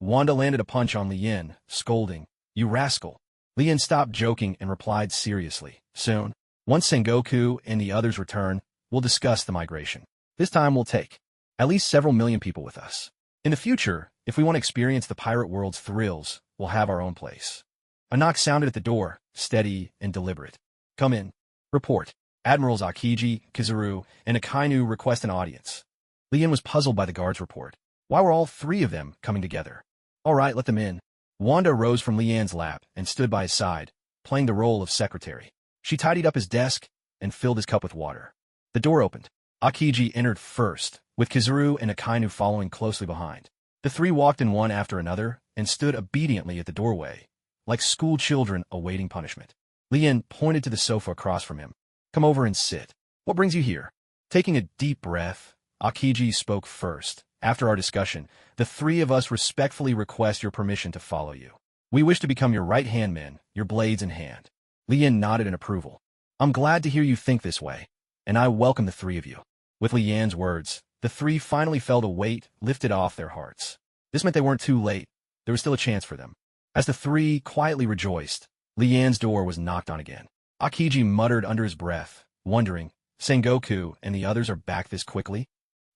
Wanda landed a punch on Li Yin, scolding, "You rascal." Li Yin stopped joking and replied seriously, "Soon, once Sengoku and the others return, we'll discuss the migration. This time we'll take at least several million people with us. In the future, if we want to experience the pirate world's thrills, we'll have our own place." A knock sounded at the door, steady and deliberate. "Come in. Report." Admirals Akiji, Kizaru, and Akainu request an audience. Li Yin was puzzled by the guard's report. Why were all 3 of them coming together? "All right, let them in." Wanda rose from Li Yan's lap and stood by his side, playing the role of secretary. She tidied up his desk and filled his cup with water. The door opened. Akiji entered first, with Kizaru and Akainu following closely behind. The 3 walked in one after another and stood obediently at the doorway, like school children awaiting punishment. Li Yin pointed to the sofa across from him. "Come over and sit. What brings you here?" Taking a deep breath, Akiji spoke first. "After our discussion, the 3 of us respectfully request your permission to follow you. We wish to become your right-hand men, your blades in hand." Li Yin nodded in approval. "I'm glad to hear you think this way, and I welcome the 3 of you." With Li Yan's words, the 3 finally felt a weight lifted off their hearts. This meant they weren't too late. There was still a chance for them. As the 3 quietly rejoiced, Li Yan's door was knocked on again. Akiji muttered under his breath, wondering, Sengoku and the others are back this quickly?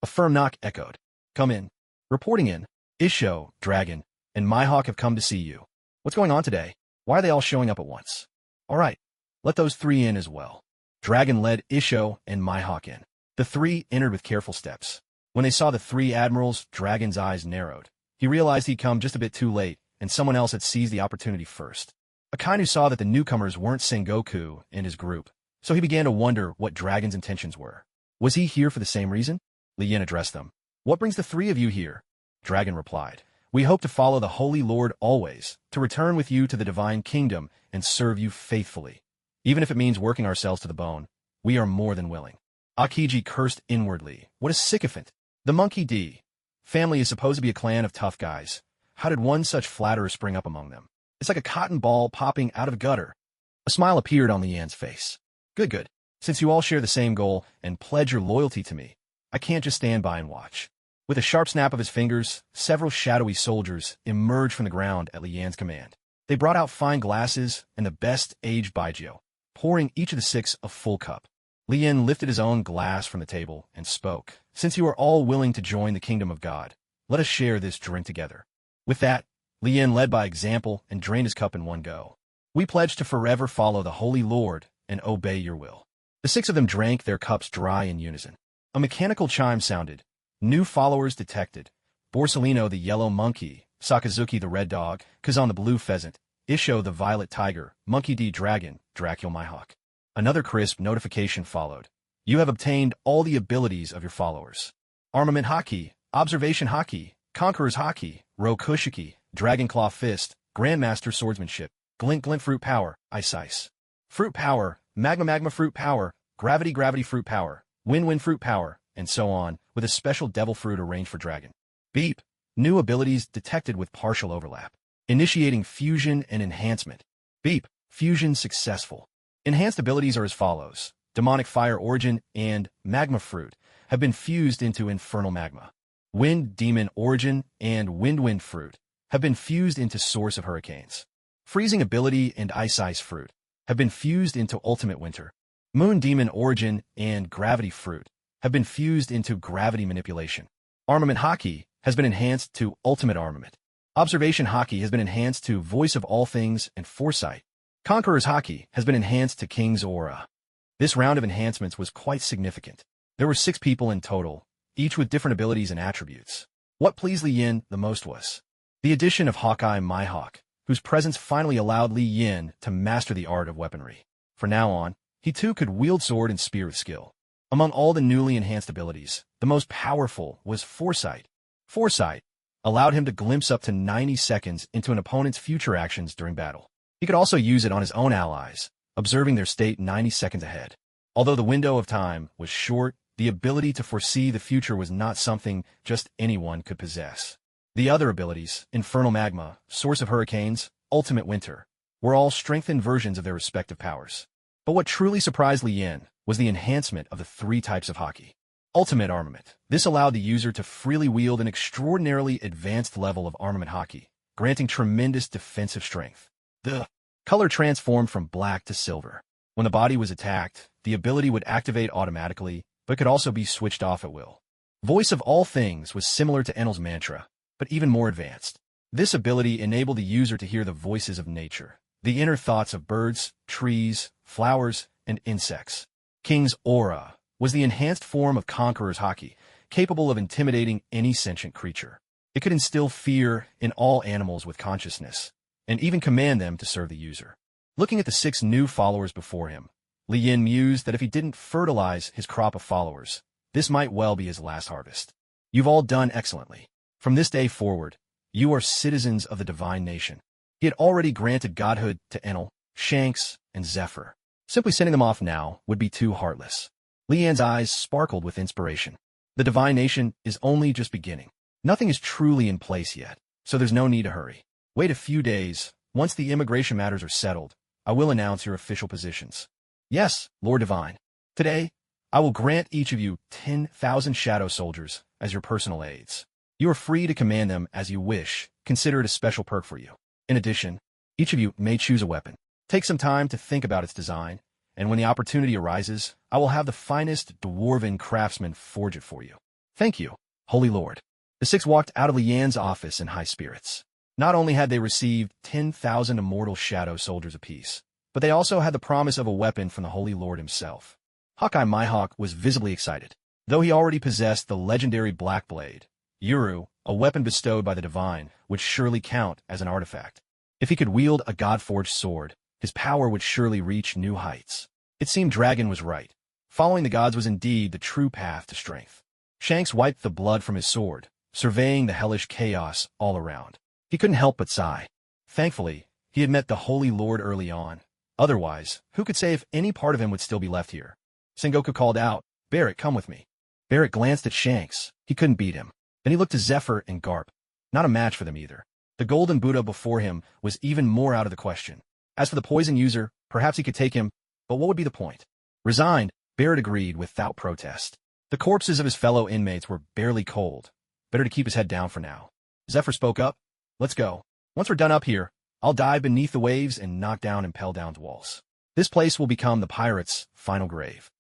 A firm knock echoed. "Come in." Reporting in, Isho, Dragon, and Mihawk have come to see you. "What's going on today? Why are they all showing up at once?" "All right, let those 3 in as well." Dragon led Isho and Mihawk in. The 3 entered with careful steps. When they saw the 3 admirals, Dragon's eyes narrowed. He realized he'd come just a bit too late, and someone else had seized the opportunity first. Akainu saw that the newcomers weren't Sengoku and his group, so he began to wonder what Dragon's intentions were. Was he here for the same reason? Li Yin addressed them. "What brings the 3 of you here?" Dragon replied. "We hope to follow the Holy Lord always, to return with you to the Divine Kingdom and serve you faithfully. Even if it means working ourselves to the bone, we are more than willing." Akiji cursed inwardly. What a sycophant. The Monkey D family is supposed to be a clan of tough guys. How did one such flatterer spring up among them? It's like a cotton ball popping out of a gutter. A smile appeared on Li Yan's face. Good. Since you all share the same goal and pledge your loyalty to me, I can't just stand by and watch." With a sharp snap of his fingers, several shadowy soldiers emerged from the ground at Li Yan's command. They brought out fine glasses and the best aged baijiu, pouring each of the 6 a full cup. Li Yin lifted his own glass from the table and spoke. "Since you are all willing to join the kingdom of God, let us share this drink together." With that, Li Yin led by example and drained his cup in one go. "We pledge to forever follow the Holy Lord and obey your will." The 6 of them drank their cups dry in unison. A mechanical chime sounded. New followers detected. Borsalino the yellow monkey, Sakazuki the red dog, Kazan the blue pheasant, Isho the violet tiger, Monkey D dragon, Dracula Mihawk. Another crisp notification followed. "You have obtained all the abilities of your followers. Armament Haki, Observation Haki, Conqueror's Haki, Rokushiki, Dragonclaw Fist, Grandmaster Swordsmanship, Glint Fruit Power, Ice Fruit Power, Magma Fruit Power, Gravity Fruit Power, Win Fruit Power, and so on, with a special Devil Fruit arranged for Dragon." Beep. New abilities detected with partial overlap. Initiating fusion and enhancement. Beep. Fusion successful. Enhanced abilities are as follows. Demonic Fire Origin and Magma Fruit have been fused into Infernal Magma. Wind Demon Origin and Wind Fruit have been fused into Source of Hurricanes. Freezing Ability and Ice Fruit have been fused into Ultimate Winter. Moon Demon Origin and Gravity Fruit have been fused into Gravity Manipulation. Armament Haki has been enhanced to Ultimate Armament. Observation Haki has been enhanced to Voice of All Things and Foresight. Conqueror's Haki has been enhanced to King's Aura. This round of enhancements was quite significant. There were 6 people in total, each with different abilities and attributes. What pleased Li Yin the most was the addition of Hawkeye Mihawk, whose presence finally allowed Li Yin to master the art of weaponry. From now on, he too could wield sword and spear with skill. Among all the newly enhanced abilities, the most powerful was Foresight. Foresight allowed him to glimpse up to 90 seconds into an opponent's future actions during battle. He could also use it on his own allies, observing their state 90 seconds ahead. Although the window of time was short, the ability to foresee the future was not something just anyone could possess. The other abilities, Infernal Magma, Source of Hurricanes, Ultimate Winter, were all strengthened versions of their respective powers. But what truly surprised Li Yin was the enhancement of the 3 types of haki. Ultimate Armament. This allowed the user to freely wield an extraordinarily advanced level of armament haki, granting tremendous defensive strength. The color transformed from black to silver. When the body was attacked, the ability would activate automatically, but could also be switched off at will. Voice of All Things was similar to Enel's mantra, but even more advanced. This ability enabled the user to hear the voices of nature, the inner thoughts of birds, trees, flowers, and insects. King's Aura was the enhanced form of Conqueror's haki, capable of intimidating any sentient creature. It could instill fear in all animals with consciousness, and even command them to serve the user. Looking at the 6 new followers before him, Li Yin mused that if he didn't fertilize his crop of followers, this might well be his last harvest. You've all done excellently. From this day forward, you are citizens of the divine nation. He had already granted godhood to Enel, Shanks, and Zephyr. Simply sending them off now would be too heartless. Li Yin's eyes sparkled with inspiration. The divine nation is only just beginning. Nothing is truly in place yet, so there's no need to hurry. Wait a few days. Once the immigration matters are settled, I will announce your official positions. Yes, Lord Divine. Today, I will grant each of you 10,000 shadow soldiers as your personal aides. You are free to command them as you wish. Consider it a special perk for you. In addition, each of you may choose a weapon. Take some time to think about its design, and when the opportunity arises, I will have the finest dwarven craftsmen forge it for you. Thank you, Holy Lord. The 6 walked out of Li Yan's office in high spirits. Not only had they received 10,000 immortal shadow soldiers apiece, but they also had the promise of a weapon from the Holy Lord himself. Hawkeye Mihawk was visibly excited. Though he already possessed the legendary Black Blade, Yuru, a weapon bestowed by the Divine, would surely count as an artifact. If he could wield a god-forged sword, his power would surely reach new heights. It seemed Dragon was right. Following the gods was indeed the true path to strength. Shanks wiped the blood from his sword, surveying the hellish chaos all around. He couldn't help but sigh. Thankfully, he had met the Holy Lord early on. Otherwise, who could say if any part of him would still be left here? Sengoku called out, "Barrett, come with me." Barrett glanced at Shanks. He couldn't beat him. Then he looked to Zephyr and Garp. Not a match for them either. The golden Buddha before him was even more out of the question. As for the poison user, perhaps he could take him, but what would be the point? Resigned, Barrett agreed without protest. The corpses of his fellow inmates were barely cold. Better to keep his head down for now. Zephyr spoke up. Let's go. Once we're done up here, I'll dive beneath the waves and knock down Impel Down's walls. This place will become the pirates' final grave.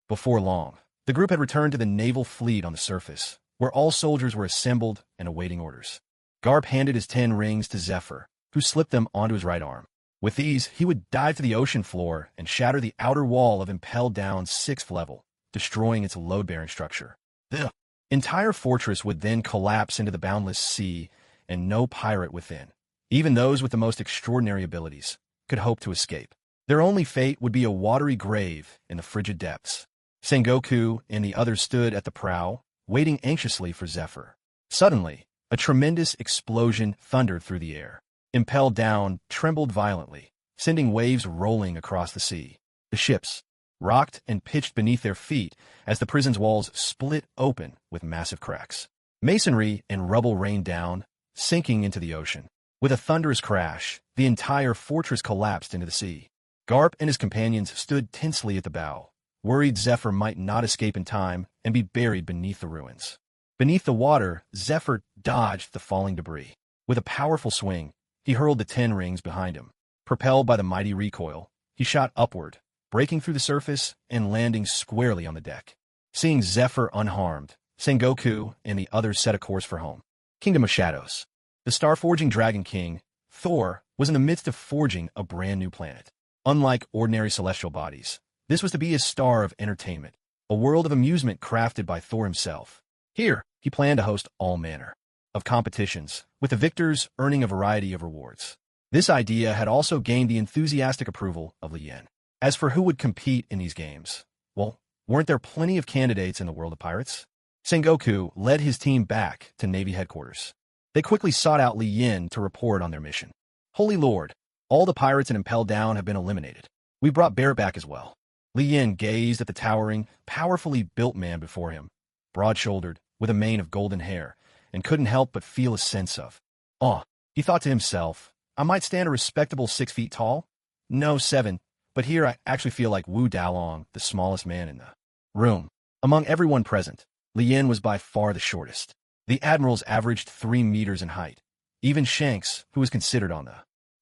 Before long, the group had returned to the naval fleet on the surface, where all soldiers were assembled and awaiting orders. Garp handed his 10 rings to Zephyr, who slipped them onto his right arm. With these, he would dive to the ocean floor and shatter the outer wall of Impel Down's 6th level, destroying its load-bearing structure. The entire fortress would then collapse into the boundless sea, and no pirate within, even those with the most extraordinary abilities, could hope to escape. Their only fate would be a watery grave in the frigid depths. Sengoku and the others stood at the prow, waiting anxiously for Zephyr. Suddenly, a tremendous explosion thundered through the air. Impel Down trembled violently, sending waves rolling across the sea. The ships rocked and pitched beneath their feet as the prison's walls split open with massive cracks. Masonry and rubble rained down, sinking into the ocean. With a thunderous crash, the entire fortress collapsed into the sea. Garp and his companions stood tensely at the bow, worried Zephyr might not escape in time and be buried beneath the ruins. Beneath the water, Zephyr dodged the falling debris. With a powerful swing, he hurled the 10 rings behind him. Propelled by the mighty recoil, he shot upward, breaking through the surface and landing squarely on the deck. Seeing Zephyr unharmed, Sengoku and the others set a course for home. Kingdom of Shadows. The star-forging Dragon King, Thor, was in the midst of forging a brand new planet. Unlike ordinary celestial bodies, this was to be his star of entertainment, a world of amusement crafted by Thor himself. Here, he planned to host all manner of competitions, with the victors earning a variety of rewards. This idea had also gained the enthusiastic approval of Li Yin. As for who would compete in these games, well, weren't there plenty of candidates in the world of pirates? Sengoku led his team back to Navy headquarters. They quickly sought out Li Yin to report on their mission. Holy Lord, all the pirates in Impel Down have been eliminated. We brought Barrett back as well. Li Yin gazed at the towering, powerfully built man before him, broad-shouldered, with a mane of golden hair, and couldn't help but feel a sense of awe. He thought to himself, I might stand a respectable 6 feet tall. No, 7, but here I actually feel like Wu Dalong, the smallest man in the room. Among everyone present, Li Yin was by far the shortest. The admirals averaged 3 meters in height. Even Shanks, who was considered on the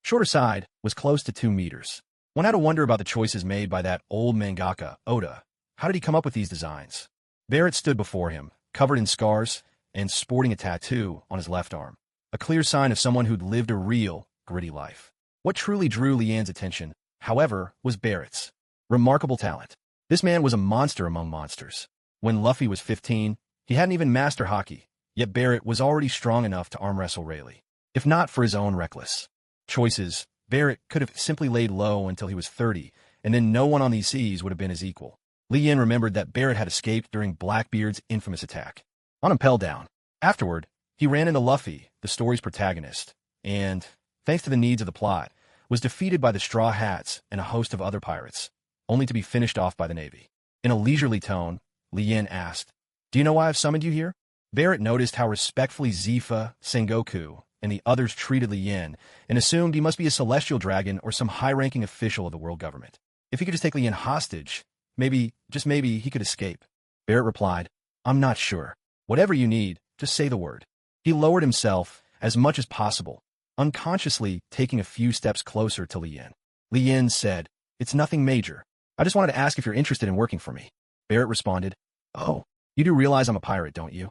shorter side, was close to 2 meters. One had to wonder about the choices made by that old mangaka, Oda. How did he come up with these designs? Barrett stood before him, covered in scars, and sporting a tattoo on his left arm, a clear sign of someone who'd lived a real, gritty life. What truly drew Li Yin's attention, however, was Barrett's remarkable talent. This man was a monster among monsters. When Luffy was 15, he hadn't even mastered haki, yet Barrett was already strong enough to arm wrestle Rayleigh. If not for his own reckless choices, Barrett could have simply laid low until he was 30, and then no one on these seas would have been his equal. Li Yin remembered that Barrett had escaped during Blackbeard's infamous attack on Impel Down. Afterward, he ran into Luffy, the story's protagonist, and, thanks to the needs of the plot, was defeated by the Straw Hats and a host of other pirates, only to be finished off by the Navy. In a leisurely tone, Li Yin asked, Do you know why I've summoned you here? Barrett noticed how respectfully Zifa, Sengoku, and the others treated Li Yin, and assumed he must be a celestial dragon or some high-ranking official of the world government. If he could just take Li Yin hostage, maybe, just maybe, he could escape. Barrett replied, I'm not sure. Whatever you need, just say the word. He lowered himself as much as possible, unconsciously taking a few steps closer to Li Yin. Li Yin said, It's nothing major. I just wanted to ask if you're interested in working for me. Barrett responded, Oh, you do realize I'm a pirate, don't you?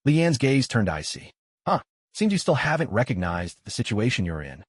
Li Yin's gaze turned icy. Huh, seems you still haven't recognized the situation you're in.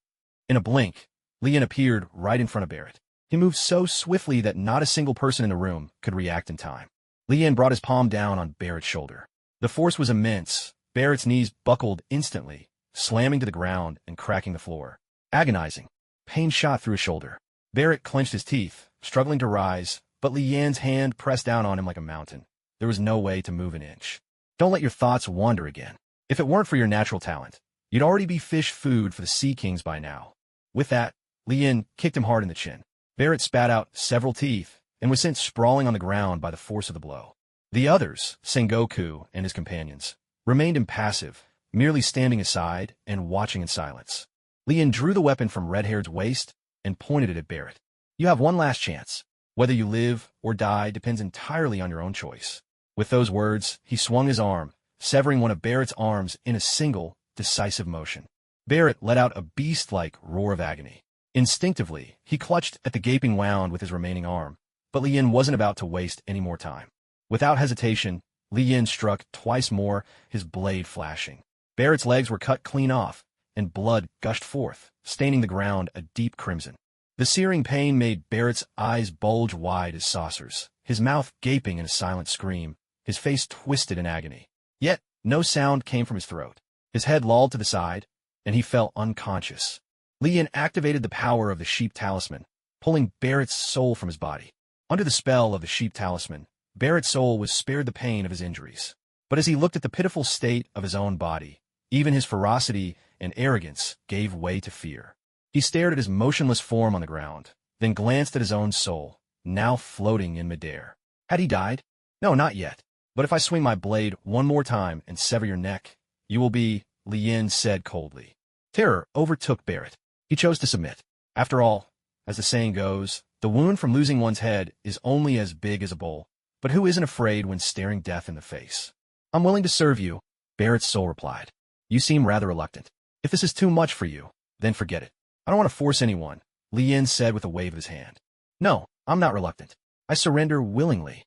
In a blink, Li Yin appeared right in front of Barrett. He moved so swiftly that not a single person in the room could react in time. Li Yin brought his palm down on Barrett's shoulder. The force was immense. Barrett's knees buckled instantly, slamming to the ground and cracking the floor. Agonizing. Pain shot through his shoulder. Barrett clenched his teeth, struggling to rise, but Li Yin's hand pressed down on him like a mountain. There was no way to move an inch. Don't let your thoughts wander again. If it weren't for your natural talent, you'd already be fish food for the Sea Kings by now. With that, Li Yin kicked him hard in the chin. Barrett spat out several teeth and was sent sprawling on the ground by the force of the blow. The others, Sengoku and his companions, remained impassive, merely standing aside and watching in silence. Li Yin drew the weapon from Red-Haired's waist and pointed it at Barrett. You have one last chance. Whether you live or die depends entirely on your own choice. With those words, he swung his arm, severing one of Barrett's arms in a single, decisive motion. Barrett let out a beast-like roar of agony. Instinctively, he clutched at the gaping wound with his remaining arm, but Li Yin wasn't about to waste any more time. Without hesitation, Li Yin struck twice more, his blade flashing. Barrett's legs were cut clean off, and blood gushed forth, staining the ground a deep crimson. The searing pain made Barrett's eyes bulge wide as saucers, his mouth gaping in a silent scream, his face twisted in agony. Yet, no sound came from his throat. His head lolled to the side, and he fell unconscious. Li Yin activated the power of the sheep talisman, pulling Barrett's soul from his body. Under the spell of the sheep talisman, Barrett's soul was spared the pain of his injuries. But as he looked at the pitiful state of his own body, even his ferocity and arrogance gave way to fear. He stared at his motionless form on the ground, then glanced at his own soul, now floating in midair. Had he died? No, not yet. But if I swing my blade one more time and sever your neck, you will be, Li Yin said coldly. Terror overtook Barrett. He chose to submit. After all, as the saying goes, the wound from losing one's head is only as big as a bowl. But who isn't afraid when staring death in the face? I'm willing to serve you, Barrett's soul replied. You seem rather reluctant. If this is too much for you, then forget it. I don't want to force anyone, Li Yin said with a wave of his hand. No, I'm not reluctant. I surrender willingly.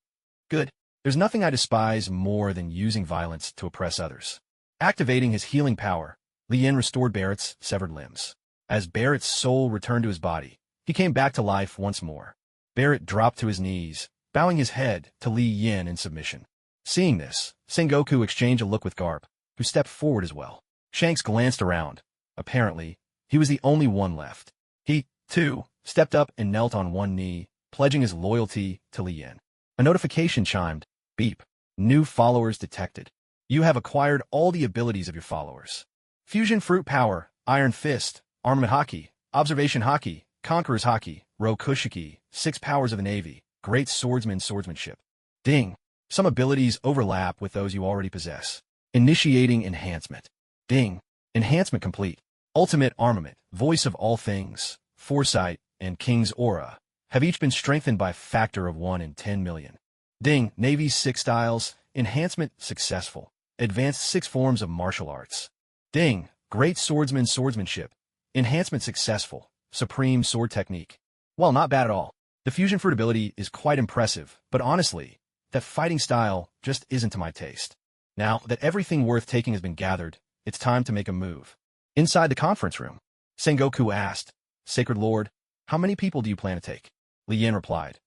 Good. There's nothing I despise more than using violence to oppress others. Activating his healing power, Li Yin restored Barrett's severed limbs. As Barrett's soul returned to his body, he came back to life once more. Barrett dropped to his knees, bowing his head to Li Yin in submission. Seeing this, Sengoku exchanged a look with Garp, who stepped forward as well. Shanks glanced around. Apparently, he was the only one left. He, too, stepped up and knelt on one knee, pledging his loyalty to Li Yin. A notification chimed. Beep. New followers detected. You have acquired all the abilities of your followers. Fusion Fruit Power, Iron Fist, Armament Hockey, Observation Hockey, Conqueror's Hockey, Rokushiki, 6 Powers of the Navy, Great Swordsman Swordsmanship. Ding. Some abilities overlap with those you already possess. Initiating Enhancement. Ding. Enhancement complete. Ultimate Armament, Voice of All Things, Foresight, and King's Aura have each been strengthened by a factor of 1 in 10 million. Ding. Navy's 6 styles. Enhancement successful. Advanced 6 forms of martial arts. Ding. Great Swordsman Swordsmanship. Enhancement successful. Supreme Sword Technique. While not bad at all, the Fusion Fruit ability is quite impressive, but honestly, that fighting style just isn't to my taste. Now that everything worth taking has been gathered, it's time to make a move. Inside the conference room, Sengoku asked, Sacred Lord, how many people do you plan to take? Li Yin replied,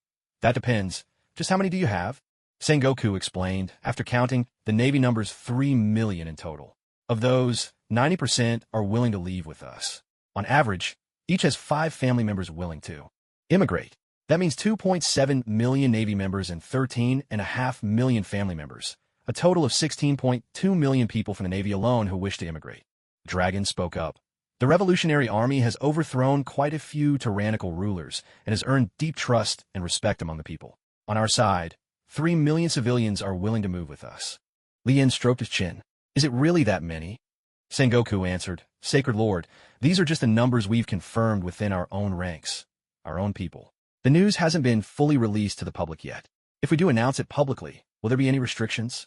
that depends. Just how many do you have? Sengoku explained, after counting, the Navy numbers 3 million in total. Of those, 90% are willing to leave with us. On average, each has 5 family members willing to immigrate. That means 2.7 million Navy members and 13.5 million family members, a total of 16.2 million people from the Navy alone who wish to immigrate. Dragon spoke up. The Revolutionary Army has overthrown quite a few tyrannical rulers and has earned deep trust and respect among the people. On our side, 3 million civilians are willing to move with us. Li Yin stroked his chin. Is it really that many? Sengoku answered, Sacred Lord, these are just the numbers we've confirmed within our own ranks, our own people. The news hasn't been fully released to the public yet. If we do announce it publicly, will there be any restrictions?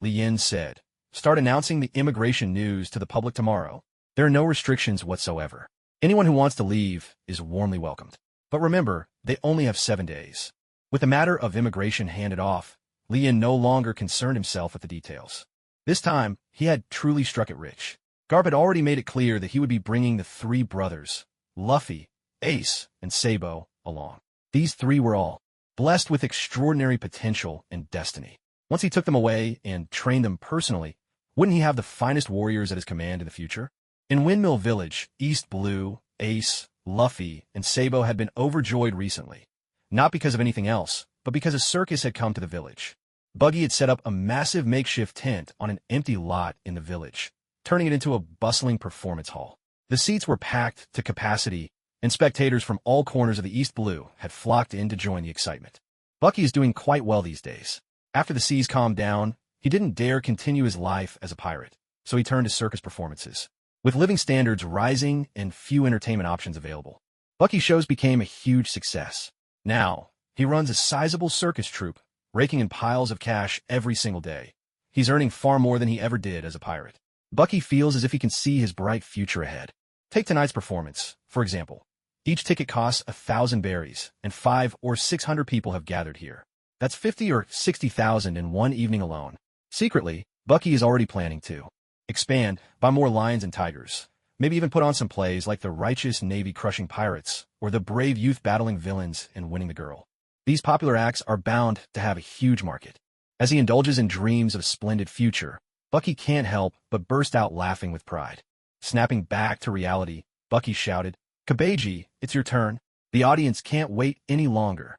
Li Yin said, start announcing the immigration news to the public tomorrow. There are no restrictions whatsoever. Anyone who wants to leave is warmly welcomed. But remember, they only have 7 days. With the matter of immigration handed off, Li Yin no longer concerned himself with the details. This time, he had truly struck it rich. Garp had already made it clear that he would be bringing the 3 brothers, Luffy, Ace, and Sabo, along. These 3 were all blessed with extraordinary potential and destiny. Once he took them away and trained them personally, wouldn't he have the finest warriors at his command in the future? In Windmill Village, East Blue, Ace, Luffy, and Sabo had been overjoyed recently. Not because of anything else, but because a circus had come to the village. Buggy had set up a massive makeshift tent on an empty lot in the village, turning it into a bustling performance hall. The seats were packed to capacity, and spectators from all corners of the East Blue had flocked in to join the excitement. Bucky is doing quite well these days. After the seas calmed down, he didn't dare continue his life as a pirate, so he turned to circus performances. With living standards rising and few entertainment options available, Bucky's shows became a huge success. Now, he runs a sizable circus troupe, raking in piles of cash every single day. He's earning far more than he ever did as a pirate. Bucky feels as if he can see his bright future ahead. Take tonight's performance, for example. Each ticket costs 1,000 berries, and 500 or 600 people have gathered here. That's 50 or 60,000 in one evening alone. Secretly, Bucky is already planning to expand, buy more lions and tigers, maybe even put on some plays like the righteous Navy crushing pirates or the brave youth battling villains and winning the girl. These popular acts are bound to have a huge market. As he indulges in dreams of a splendid future, Bucky can't help but burst out laughing with pride. Snapping back to reality, Bucky shouted, Kabeji, it's your turn. The audience can't wait any longer.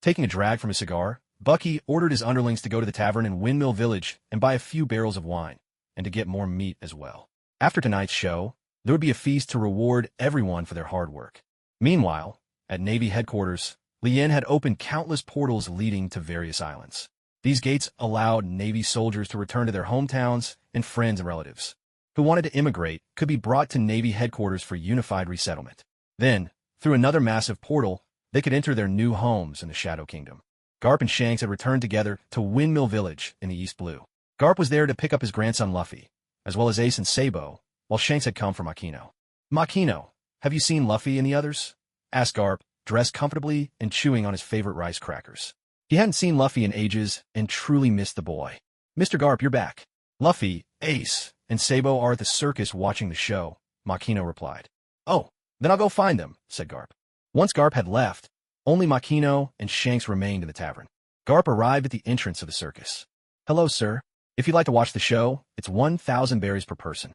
Taking a drag from his cigar, Bucky ordered his underlings to go to the tavern in Windmill Village and buy a few barrels of wine, and to get more meat as well. After tonight's show, there would be a feast to reward everyone for their hard work. Meanwhile, at Navy headquarters, Li Yin had opened countless portals leading to various islands. These gates allowed Navy soldiers to return to their hometowns, and friends and relatives who wanted to immigrate could be brought to Navy headquarters for unified resettlement. Then, through another massive portal, they could enter their new homes in the Shadow Kingdom. Garp and Shanks had returned together to Windmill Village in the East Blue. Garp was there to pick up his grandson Luffy, as well as Ace and Sabo, while Shanks had come for Makino. Makino, have you seen Luffy and the others? Asked Garp, dressed comfortably and chewing on his favorite rice crackers. He hadn't seen Luffy in ages and truly missed the boy. Mr. Garp, you're back. Luffy, Ace, and Sabo are at the circus watching the show, Makino replied. Oh, then I'll go find them, said Garp. Once Garp had left, only Makino and Shanks remained in the tavern. Garp arrived at the entrance of the circus. Hello, sir. If you'd like to watch the show, it's 1,000 berries per person.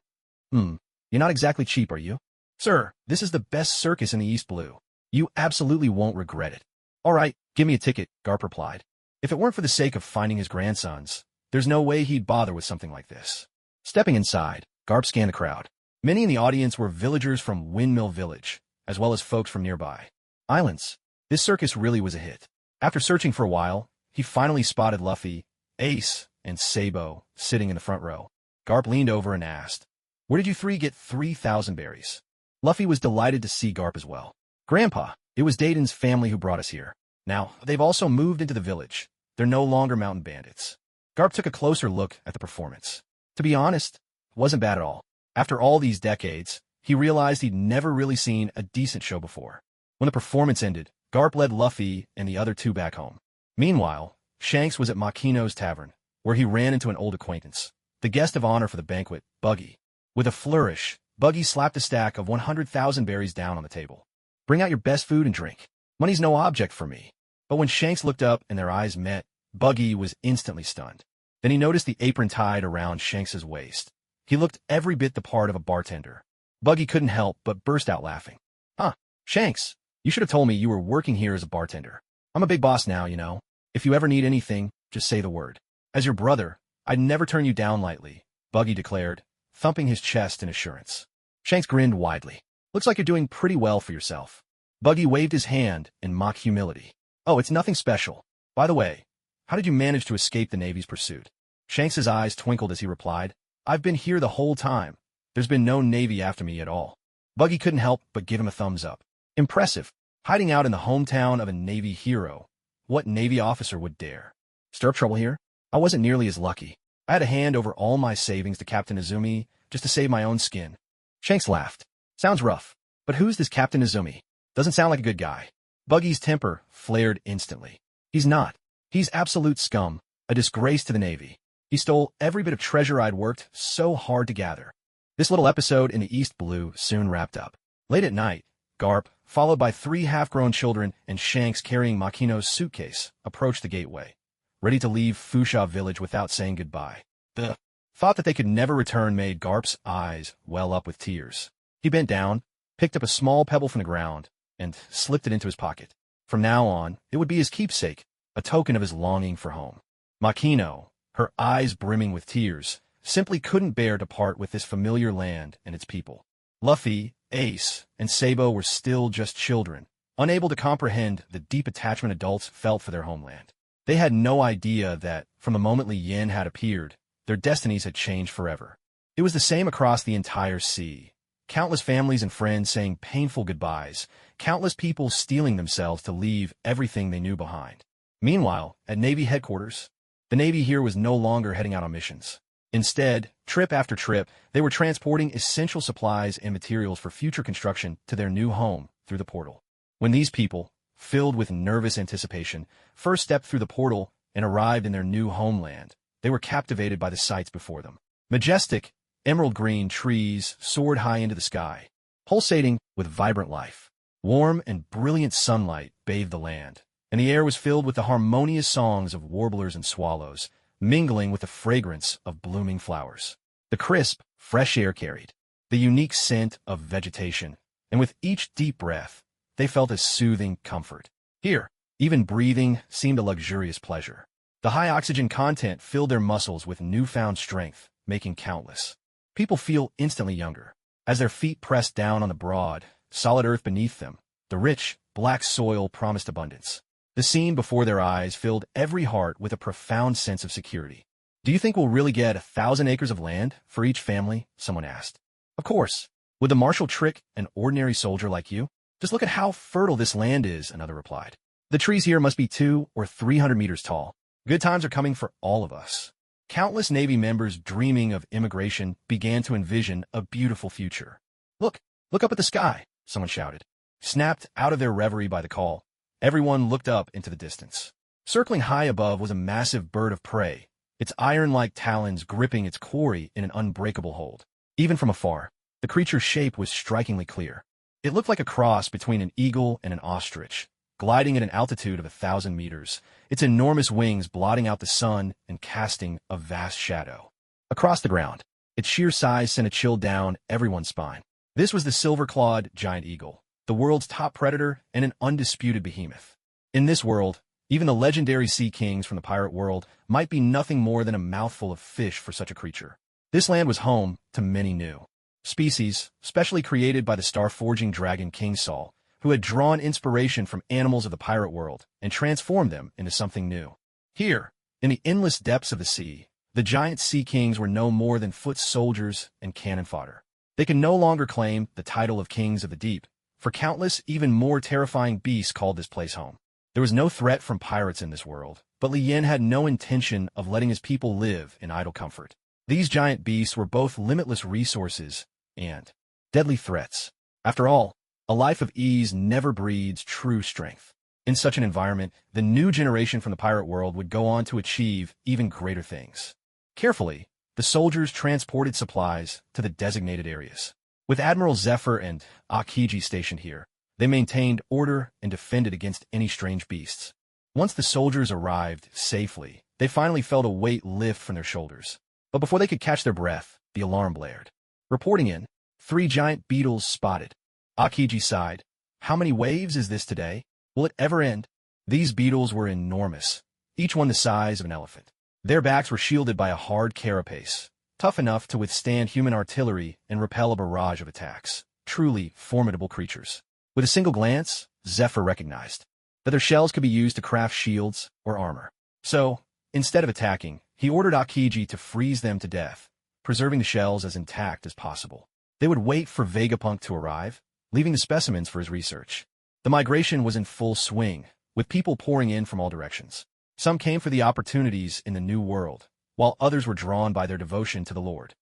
You're not exactly cheap, are you? Sir, this is the best circus in the East Blue. You absolutely won't regret it. All right, give me a ticket, Garp replied. If it weren't for the sake of finding his grandsons, there's no way he'd bother with something like this. Stepping inside, Garp scanned the crowd. Many in the audience were villagers from Windmill Village, as well as folks from nearby islands. This circus really was a hit. After searching for a while, he finally spotted Luffy, Ace, and Sabo sitting in the front row. Garp leaned over and asked, "Where did you three get 3,000 berries?" Luffy was delighted to see Garp as well. "Grandpa, it was Dayton's family who brought us here. Now, they've also moved into the village. They're no longer mountain bandits." Garp took a closer look at the performance. To be honest, it wasn't bad at all. After all these decades, he realized he'd never really seen a decent show before. When the performance ended, Garp led Luffy and the other two back home. Meanwhile, Shanks was at Makino's tavern, where he ran into an old acquaintance, the guest of honor for the banquet, Buggy. With a flourish, Buggy slapped a stack of 100,000 berries down on the table. "Bring out your best food and drink. Money's no object for me." But when Shanks looked up and their eyes met, Buggy was instantly stunned. Then he noticed the apron tied around Shanks's waist. He looked every bit the part of a bartender. Buggy couldn't help but burst out laughing. "Huh, Shanks, you should have told me you were working here as a bartender. I'm a big boss now, you know. If you ever need anything, just say the word. As your brother, I'd never turn you down lightly," Buggy declared, thumping his chest in assurance. Shanks grinned widely. "Looks like you're doing pretty well for yourself." Buggy waved his hand in mock humility. "Oh, it's nothing special. By the way, how did you manage to escape the Navy's pursuit?" Shanks's eyes twinkled as he replied, "I've been here the whole time. There's been no Navy after me at all." Buggy couldn't help but give him a thumbs up. Impressive. Hiding out in the hometown of a Navy hero. What Navy officer would dare? "Stir up trouble here? I wasn't nearly as lucky. I had to hand over all my savings to Captain Izumi just to save my own skin." Shanks laughed. "Sounds rough. But who's this Captain Izumi? Doesn't sound like a good guy." Buggy's temper flared instantly. "He's not. He's absolute scum, a disgrace to the Navy. He stole every bit of treasure I'd worked so hard to gather." This little episode in the East Blue soon wrapped up. Late at night, Garp, followed by 3 half-grown children and Shanks carrying Makino's suitcase, approached the gateway, ready to leave Fusha Village without saying goodbye. The thought that they could never return made Garp's eyes well up with tears. He bent down, picked up a small pebble from the ground, and slipped it into his pocket. From now on, it would be his keepsake, a token of his longing for home. Makino, her eyes brimming with tears, simply couldn't bear to part with this familiar land and its people. Luffy, Ace, and Sabo were still just children, unable to comprehend the deep attachment adults felt for their homeland. They had no idea that, from the moment Li Yin had appeared, their destinies had changed forever. It was the same across the entire sea. Countless families and friends saying painful goodbyes, countless people steeling themselves to leave everything they knew behind. Meanwhile, at Navy headquarters, the Navy here was no longer heading out on missions. Instead, trip after trip, they were transporting essential supplies and materials for future construction to their new home through the portal. When these people, filled with nervous anticipation, first stepped through the portal and arrived in their new homeland, they were captivated by the sights before them. Majestic, emerald green trees soared high into the sky, pulsating with vibrant life. Warm and brilliant sunlight bathed the land, and the air was filled with the harmonious songs of warblers and swallows, mingling with the fragrance of blooming flowers. The crisp, fresh air carried the unique scent of vegetation, and with each deep breath, they felt a soothing comfort. Here, even breathing seemed a luxurious pleasure. The high oxygen content filled their muscles with newfound strength, making countless people feel instantly younger. As their feet pressed down on the broad, solid earth beneath them, the rich, black soil promised abundance. The scene before their eyes filled every heart with a profound sense of security. "Do you think we'll really get 1,000 acres of land for each family?" someone asked. "Of course. Would the marshal trick an ordinary soldier like you? Just look at how fertile this land is," another replied. "The trees here must be 200 or 300 meters tall. Good times are coming for all of us." Countless Navy members dreaming of immigration began to envision a beautiful future. Look up at the sky," someone shouted. Snapped out of their reverie by the call, everyone looked up into the distance. Circling high above was a massive bird of prey, its iron-like talons gripping its quarry in an unbreakable hold. Even from afar, the creature's shape was strikingly clear. It looked like a cross between an eagle and an ostrich, gliding at an altitude of 1,000 meters, its enormous wings blotting out the sun and casting a vast shadow. Across the ground, its sheer size sent a chill down everyone's spine. This was the silver-clawed giant eagle, the world's top predator and an undisputed behemoth. In this world, even the legendary sea kings from the pirate world might be nothing more than a mouthful of fish for such a creature. This land was home to many new species, specially created by the star-forging dragon King Saul, who had drawn inspiration from animals of the pirate world and transformed them into something new. Here, in the endless depths of the sea, the giant sea kings were no more than foot soldiers and cannon fodder. They could no longer claim the title of kings of the deep, for countless, even more terrifying beasts called this place home. There was no threat from pirates in this world, but Lien had no intention of letting his people live in idle comfort. These giant beasts were both limitless resources and deadly threats. After all, a life of ease never breeds true strength. In such an environment, the new generation from the pirate world would go on to achieve even greater things. Carefully, the soldiers transported supplies to the designated areas. With Admiral Zephyr and Akiji stationed here, they maintained order and defended against any strange beasts. Once the soldiers arrived safely, they finally felt a weight lift from their shoulders. But before they could catch their breath, the alarm blared. Reporting in, 3 giant beetles spotted. Akiji sighed. How many waves is this today? Will it ever end? These beetles were enormous, each one the size of an elephant. Their backs were shielded by a hard carapace, tough enough to withstand human artillery and repel a barrage of attacks. Truly formidable creatures. With a single glance, Zephyr recognized that their shells could be used to craft shields or armor. So, instead of attacking, he ordered Akiji to freeze them to death, preserving the shells as intact as possible. They would wait for Vegapunk to arrive, leaving the specimens for his research. The migration was in full swing, with people pouring in from all directions. Some came for the opportunities in the new world, while others were drawn by their devotion to the Lord.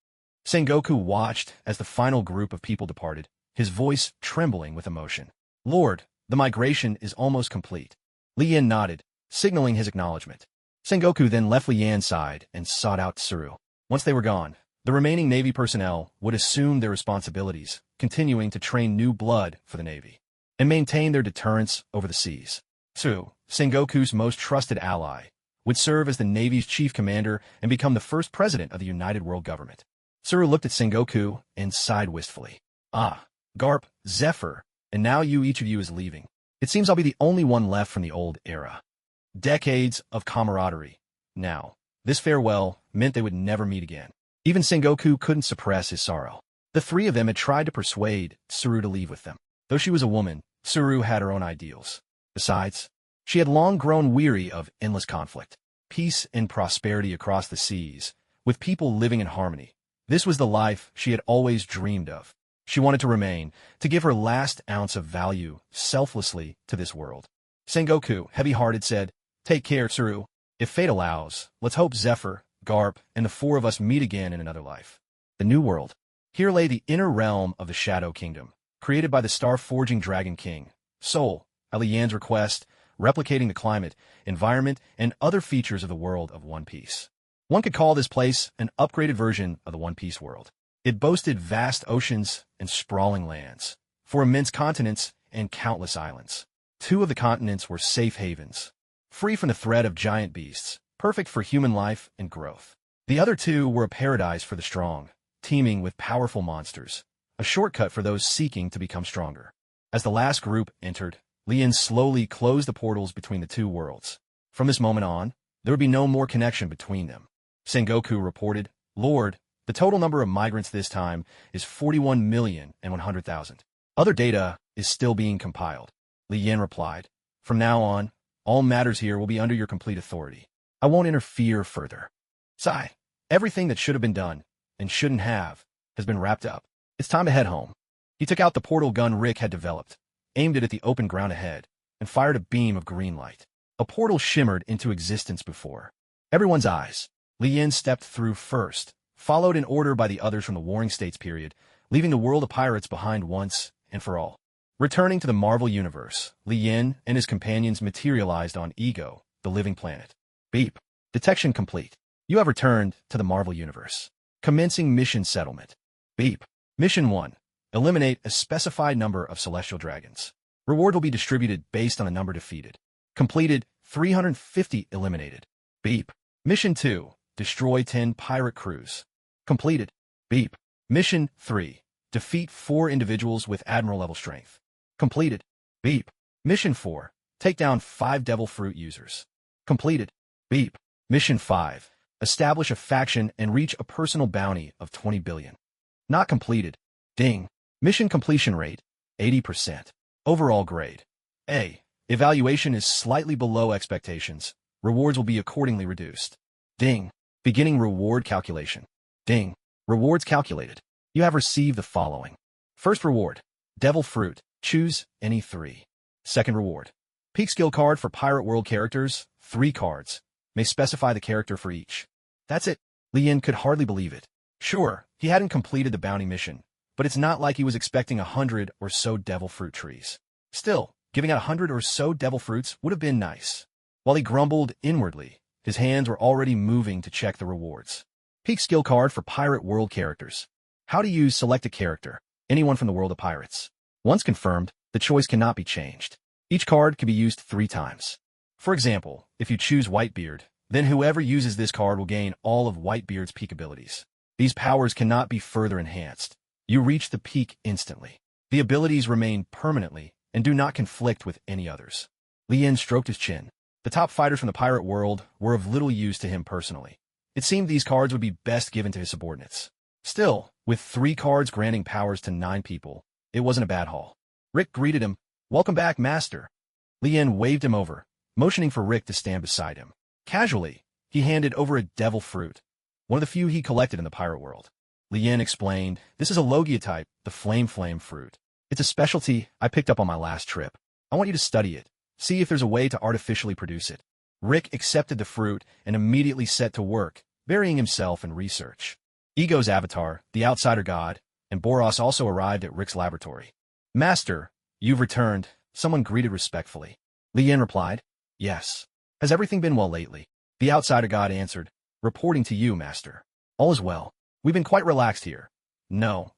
Sengoku watched as the final group of people departed, his voice trembling with emotion. Lord, the migration is almost complete. Lien nodded, signaling his acknowledgement. Sengoku then left Lian's side and sought out Tsuru. Once they were gone, the remaining Navy personnel would assume their responsibilities, continuing to train new blood for the Navy and maintain their deterrence over the seas. Tsuru, Sengoku's most trusted ally, would serve as the Navy's chief commander and become the first president of the United World Government. Tsuru looked at Sengoku and sighed wistfully. Ah, Garp, Zephyr, and now each of you is leaving. It seems I'll be the only one left from the old era. Decades of camaraderie. Now, this farewell meant they would never meet again. Even Sengoku couldn't suppress his sorrow. The 3 of them had tried to persuade Tsuru to leave with them. Though she was a woman, Tsuru had her own ideals. Besides, she had long grown weary of endless conflict, peace and prosperity across the seas, with people living in harmony. This was the life she had always dreamed of. She wanted to remain, to give her last ounce of value, selflessly, to this world. Sengoku, heavy-hearted, said, Take care, Tsuru. If fate allows, let's hope Zephyr, Garp, and the 4 of us meet again in another life. The New World. Here lay the inner realm of the Shadow Kingdom, created by the star-forging Dragon King, Sol, at Lian's request, replicating the climate, environment, and other features of the world of One Piece. One could call this place an upgraded version of the One Piece world. It boasted vast oceans and sprawling lands, 4 immense continents and countless islands. 2 of the continents were safe havens, free from the threat of giant beasts, perfect for human life and growth. The other 2 were a paradise for the strong, teeming with powerful monsters, a shortcut for those seeking to become stronger. As the last group entered, Lien slowly closed the portals between the 2 worlds. From this moment on, there would be no more connection between them. Sengoku reported, Lord, the total number of migrants this time is 41,100,000. Other data is still being compiled. Lien replied, From now on, all matters here will be under your complete authority. I won't interfere further. Sigh. Everything that should have been done, and shouldn't have, has been wrapped up. It's time to head home. He took out the portal gun Rick had developed, aimed it at the open ground ahead, and fired a beam of green light. A portal shimmered into existence before everyone's eyes. Lien stepped through first, followed in order by the others from the Warring States period, leaving the world of pirates behind once and for all. Returning to the Marvel Universe, Lien and his companions materialized on Ego, the living planet. Beep. Detection complete. You have returned to the Marvel Universe. Commencing mission settlement. Beep. Mission 1. Eliminate a specified number of celestial dragons. Reward will be distributed based on the number defeated. Completed, 350 eliminated. Beep. Mission 2. Destroy 10 pirate crews. Completed. Beep. Mission 3. Defeat 4 individuals with Admiral-level strength. Completed. Beep. Mission 4. Take down 5 Devil Fruit users. Completed. Beep. Mission 5. Establish a faction and reach a personal bounty of 20 billion. Not completed. Ding. Mission completion rate, 80%. Overall grade, A. Evaluation is slightly below expectations. Rewards will be accordingly reduced. Ding. Beginning reward calculation. Ding. Rewards calculated. You have received the following. First reward, Devil Fruit. Choose any 3. Second reward, Peak Skill Card for Pirate World characters, 3 cards. May specify the character for each. That's it. Lien could hardly believe it. Sure, he hadn't completed the bounty mission, but it's not like he was expecting 100 or so Devil Fruit trees. Still, giving out 100 or so Devil Fruits would have been nice. While he grumbled inwardly, his hands were already moving to check the rewards. Peak Skill Card for Pirate World characters. How to use select a character, anyone from the world of pirates. Once confirmed, the choice cannot be changed. Each card can be used 3 times. For example, if you choose Whitebeard, then whoever uses this card will gain all of Whitebeard's peak abilities. These powers cannot be further enhanced. You reach the peak instantly. The abilities remain permanently and do not conflict with any others. Lien stroked his chin. The top fighters from the pirate world were of little use to him personally. It seemed these cards would be best given to his subordinates. Still, with 3 cards granting powers to 9 people, it wasn't a bad haul. Rick greeted him. Welcome back, Master. Lien waved him over, motioning for Rick to stand beside him. Casually, he handed over a Devil Fruit, one of the few he collected in the pirate world. Lien explained, this is a Logia type, the Flame fruit. It's a specialty I picked up on my last trip. I want you to study it, see if there's a way to artificially produce it. Rick accepted the fruit and immediately set to work, burying himself in research. Ego's avatar, the outsider god, and Boros also arrived at Rick's laboratory. Master, you've returned, someone greeted respectfully. Lien replied, yes. Has everything been well lately? The outsider god answered, reporting to you, Master. All is well. We've been quite relaxed here. No,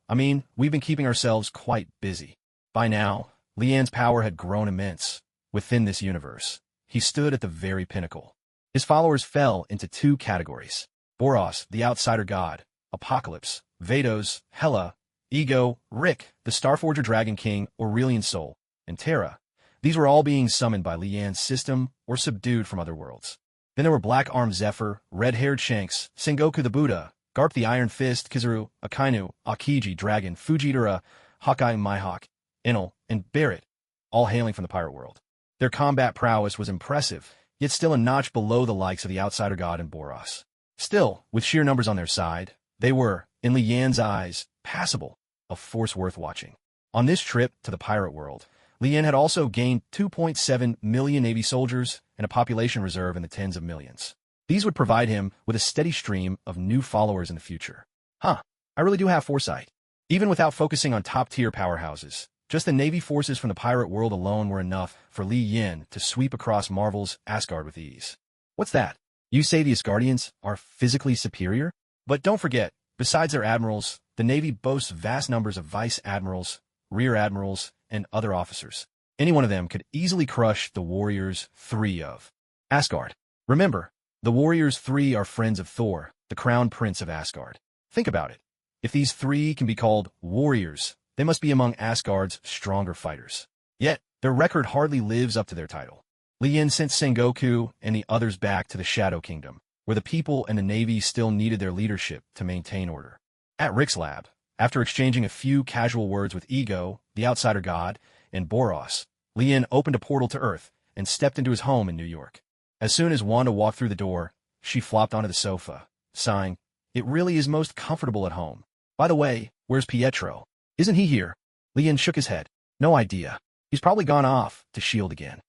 we've been keeping ourselves quite busy. By now, Lien's power had grown immense. Within this universe, he stood at the very pinnacle. His followers fell into 2 categories. Boros, the outsider god, Apocalypse, Vados, Hela, Ego, Rick, the Starforger Dragon King, Aurelian Soul, and Terra. These were all being summoned by Lien's system or subdued from other worlds. Then there were Black-Armed Zephyr, Red-Haired Shanks, Sengoku the Buddha, Garp the Iron Fist, Kizaru, Akainu, Akiji Dragon, Fujitara, Hawkeye Mihawk, Enel, and Barrett, all hailing from the pirate world. Their combat prowess was impressive, yet still a notch below the likes of the outsider god and Boros. Still, with sheer numbers on their side, they were, in Lien's eyes, passable, a force worth watching. On this trip to the pirate world, Lien had also gained 2.7 million Navy soldiers and a population reserve in the tens of millions. These would provide him with a steady stream of new followers in the future. I really do have foresight. Even without focusing on top-tier powerhouses, just the Navy forces from the pirate world alone were enough for Lien to sweep across Marvel's Asgard with ease. What's that? You say the Asgardians are physically superior? But don't forget, besides their admirals, the Navy boasts vast numbers of vice admirals, rear admirals, and other officers. Any one of them could easily crush the Warriors 3 of Asgard. Remember, the Warriors 3 are friends of Thor, the crown prince of Asgard. Think about it. If these 3 can be called warriors, they must be among Asgard's stronger fighters. Yet, their record hardly lives up to their title. Lien sent Sengoku and the others back to the Shadow Kingdom, where the people and the Navy still needed their leadership to maintain order. At Rick's lab, after exchanging a few casual words with Ego, the outsider god, and Boros, Lien opened a portal to Earth and stepped into his home in New York. As soon as Wanda walked through the door, she flopped onto the sofa, sighing, "It really is most comfortable at home. By the way, where's Pietro? Isn't he here?" Lien shook his head. "No idea. He's probably gone off to S.H.I.E.L.D. again."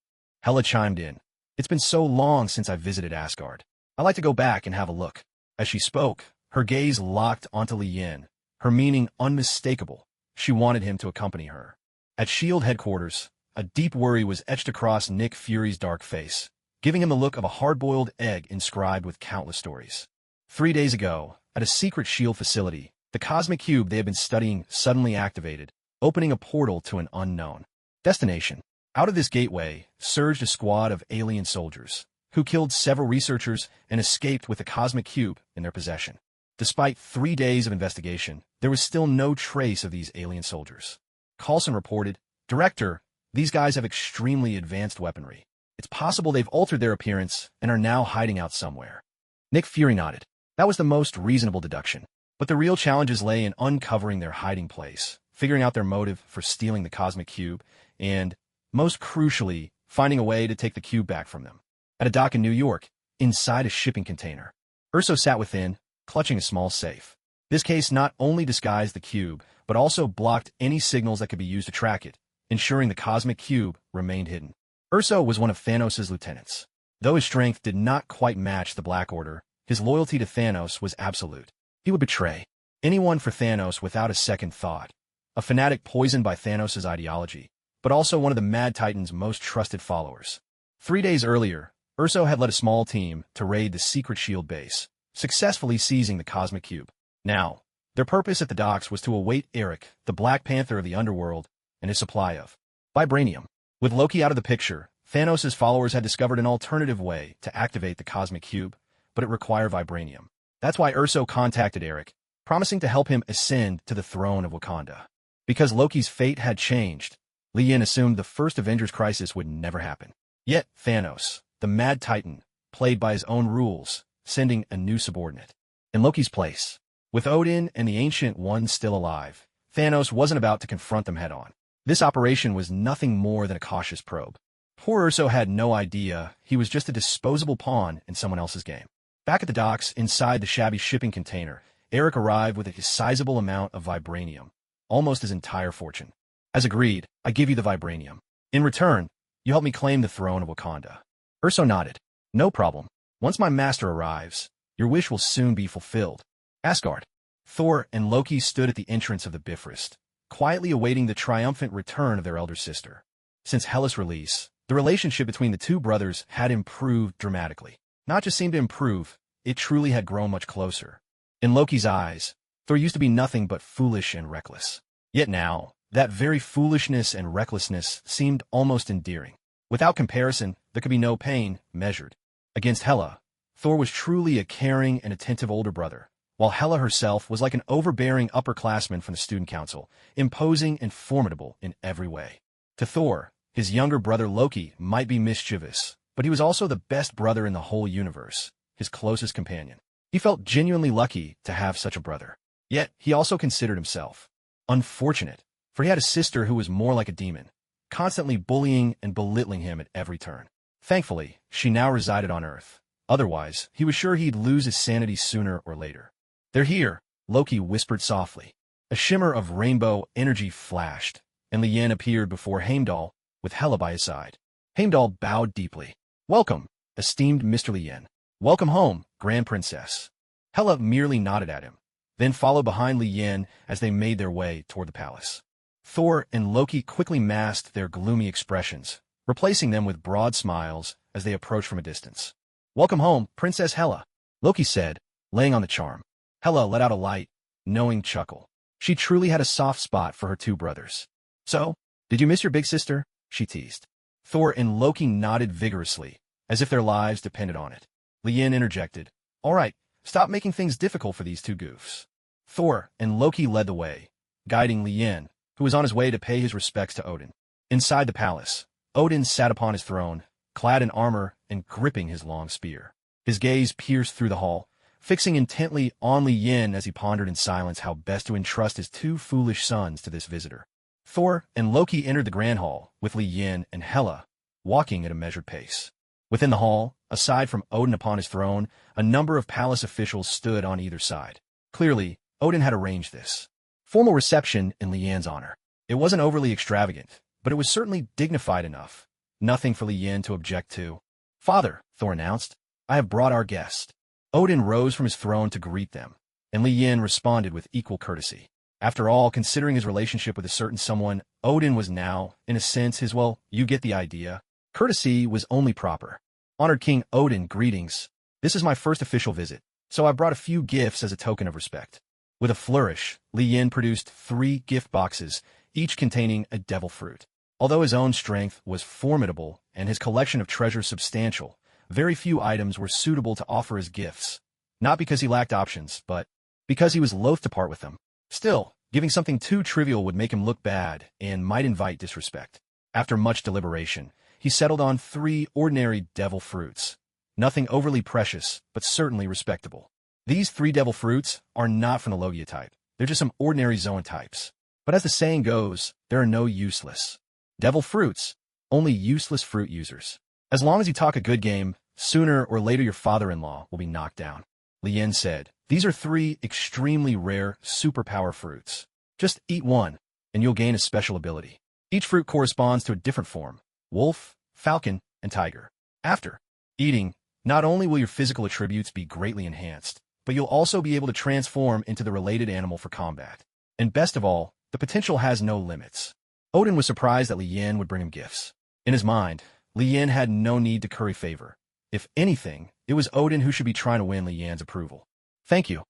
Hela chimed in. "It's been so long since I visited Asgard. I'd like to go back and have a look." As she spoke, her gaze locked onto Lien, her meaning unmistakable. She wanted him to accompany her. At S.H.I.E.L.D. headquarters, a deep worry was etched across Nick Fury's dark face, giving him the look of a hard-boiled egg inscribed with countless stories. 3 days ago, at a secret S.H.I.E.L.D. facility, the cosmic cube they had been studying suddenly activated, opening a portal to an unknown destination. Out of this gateway surged a squad of alien soldiers, who killed several researchers and escaped with the cosmic cube in their possession. Despite 3 days of investigation, there was still no trace of these alien soldiers. Coulson reported, "Director, these guys have extremely advanced weaponry. It's possible they've altered their appearance and are now hiding out somewhere." Nick Fury nodded. That was the most reasonable deduction. But the real challenges lay in uncovering their hiding place, figuring out their motive for stealing the cosmic cube, and, most crucially, finding a way to take the cube back from them. At a dock in New York, inside a shipping container, Urso sat within, clutching a small safe. This case not only disguised the cube, but also blocked any signals that could be used to track it, ensuring the cosmic cube remained hidden. Urso was one of Thanos' lieutenants. Though his strength did not quite match the Black Order, his loyalty to Thanos was absolute. He would betray anyone for Thanos without a second thought. A fanatic poisoned by Thanos' ideology, but also one of the Mad Titan's most trusted followers. 3 days earlier, Urso had led a small team to raid the secret SHIELD base, successfully seizing the cosmic cube. Now, their purpose at the docks was to await Eric, the Black Panther of the underworld, and his supply of vibranium. With Loki out of the picture, Thanos' followers had discovered an alternative way to activate the cosmic cube, but it required vibranium. That's why Urso contacted Eric, promising to help him ascend to the throne of Wakanda. Because Loki's fate had changed, Li Yin assumed the first Avengers crisis would never happen. Yet Thanos, the Mad Titan, played by his own rules, sending a new subordinate. In Loki's place, with Odin and the Ancient One still alive, Thanos wasn't about to confront them head-on. This operation was nothing more than a cautious probe. Poor Urso had no idea he was just a disposable pawn in someone else's game. Back at the docks, inside the shabby shipping container, Eric arrived with a sizable amount of vibranium, almost his entire fortune. As agreed, I give you the vibranium. In return, you help me claim the throne of Wakanda. Urso nodded. No problem. Once my master arrives, your wish will soon be fulfilled. Asgard. Thor and Loki stood at the entrance of the Bifrost, quietly awaiting the triumphant return of their elder sister. Since Hela's release, the relationship between the two brothers had improved dramatically. Not just seemed to improve, it truly had grown much closer. In Loki's eyes, Thor used to be nothing but foolish and reckless. Yet now, that very foolishness and recklessness seemed almost endearing. Without comparison, there could be no pain measured. Against Hela, Thor was truly a caring and attentive older brother, while Hela herself was like an overbearing upperclassman from the student council, imposing and formidable in every way. To Thor, his younger brother Loki might be mischievous, but he was also the best brother in the whole universe, his closest companion. He felt genuinely lucky to have such a brother. Yet, he also considered himself unfortunate, for he had a sister who was more like a demon, constantly bullying and belittling him at every turn. Thankfully, she now resided on Earth. Otherwise, he was sure he'd lose his sanity sooner or later. "They're here," Loki whispered softly. A shimmer of rainbow energy flashed, and Li Yin appeared before Heimdall, with Hela by his side. Heimdall bowed deeply. "Welcome, esteemed Mr. Li Yin. Welcome home, Grand Princess." Hela merely nodded at him, then followed behind Li Yin as they made their way toward the palace. Thor and Loki quickly masked their gloomy expressions, replacing them with broad smiles as they approached from a distance. "Welcome home, Princess Hela," Loki said, laying on the charm. Hela let out a light, knowing chuckle. She truly had a soft spot for her two brothers. "So, did you miss your big sister?" she teased. Thor and Loki nodded vigorously, as if their lives depended on it. Li Yin interjected, "All right, stop making things difficult for these two goofs." Thor and Loki led the way, guiding Li Yin, who was on his way to pay his respects to Odin. Inside the palace, Odin sat upon his throne, clad in armor and gripping his long spear. His gaze pierced through the hall, fixing intently on Li Yin as he pondered in silence how best to entrust his two foolish sons to this visitor. Thor and Loki entered the grand hall, with Li Yin and Hela walking at a measured pace. Within the hall, aside from Odin upon his throne, a number of palace officials stood on either side. Clearly, Odin had arranged this formal reception in Li Yin's honor. It wasn't overly extravagant, but it was certainly dignified enough. Nothing for Li Yin to object to. "Father," Thor announced, "I have brought our guest." Odin rose from his throne to greet them, and Li Yin responded with equal courtesy. After all, considering his relationship with a certain someone, Odin was now, in a sense, his, well, you get the idea. Courtesy was only proper. "Honored King Odin, greetings. This is my first official visit, so I brought a few gifts as a token of respect." With a flourish, Li Yin produced 3 gift boxes, each containing a devil fruit. Although his own strength was formidable and his collection of treasures substantial, very few items were suitable to offer as gifts. Not because he lacked options, but because he was loath to part with them. Still, giving something too trivial would make him look bad and might invite disrespect. After much deliberation, he settled on 3 ordinary devil fruits. Nothing overly precious, but certainly respectable. These 3 devil fruits are not from the Logia type. They're just some ordinary Zoan types. But as the saying goes, there are no useless devil fruits, only useless fruit users. As long as you talk a good game, sooner or later your father-in-law will be knocked down. Lien said, these are 3 extremely rare superpower fruits. Just eat one, and you'll gain a special ability. Each fruit corresponds to a different form: wolf, falcon, and tiger. After eating, not only will your physical attributes be greatly enhanced, but you'll also be able to transform into the related animal for combat. And best of all, the potential has no limits. Odin was surprised that Lien would bring him gifts. In his mind, Lien had no need to curry favor. If anything, it was Odin who should be trying to win Lien's approval. Thank you,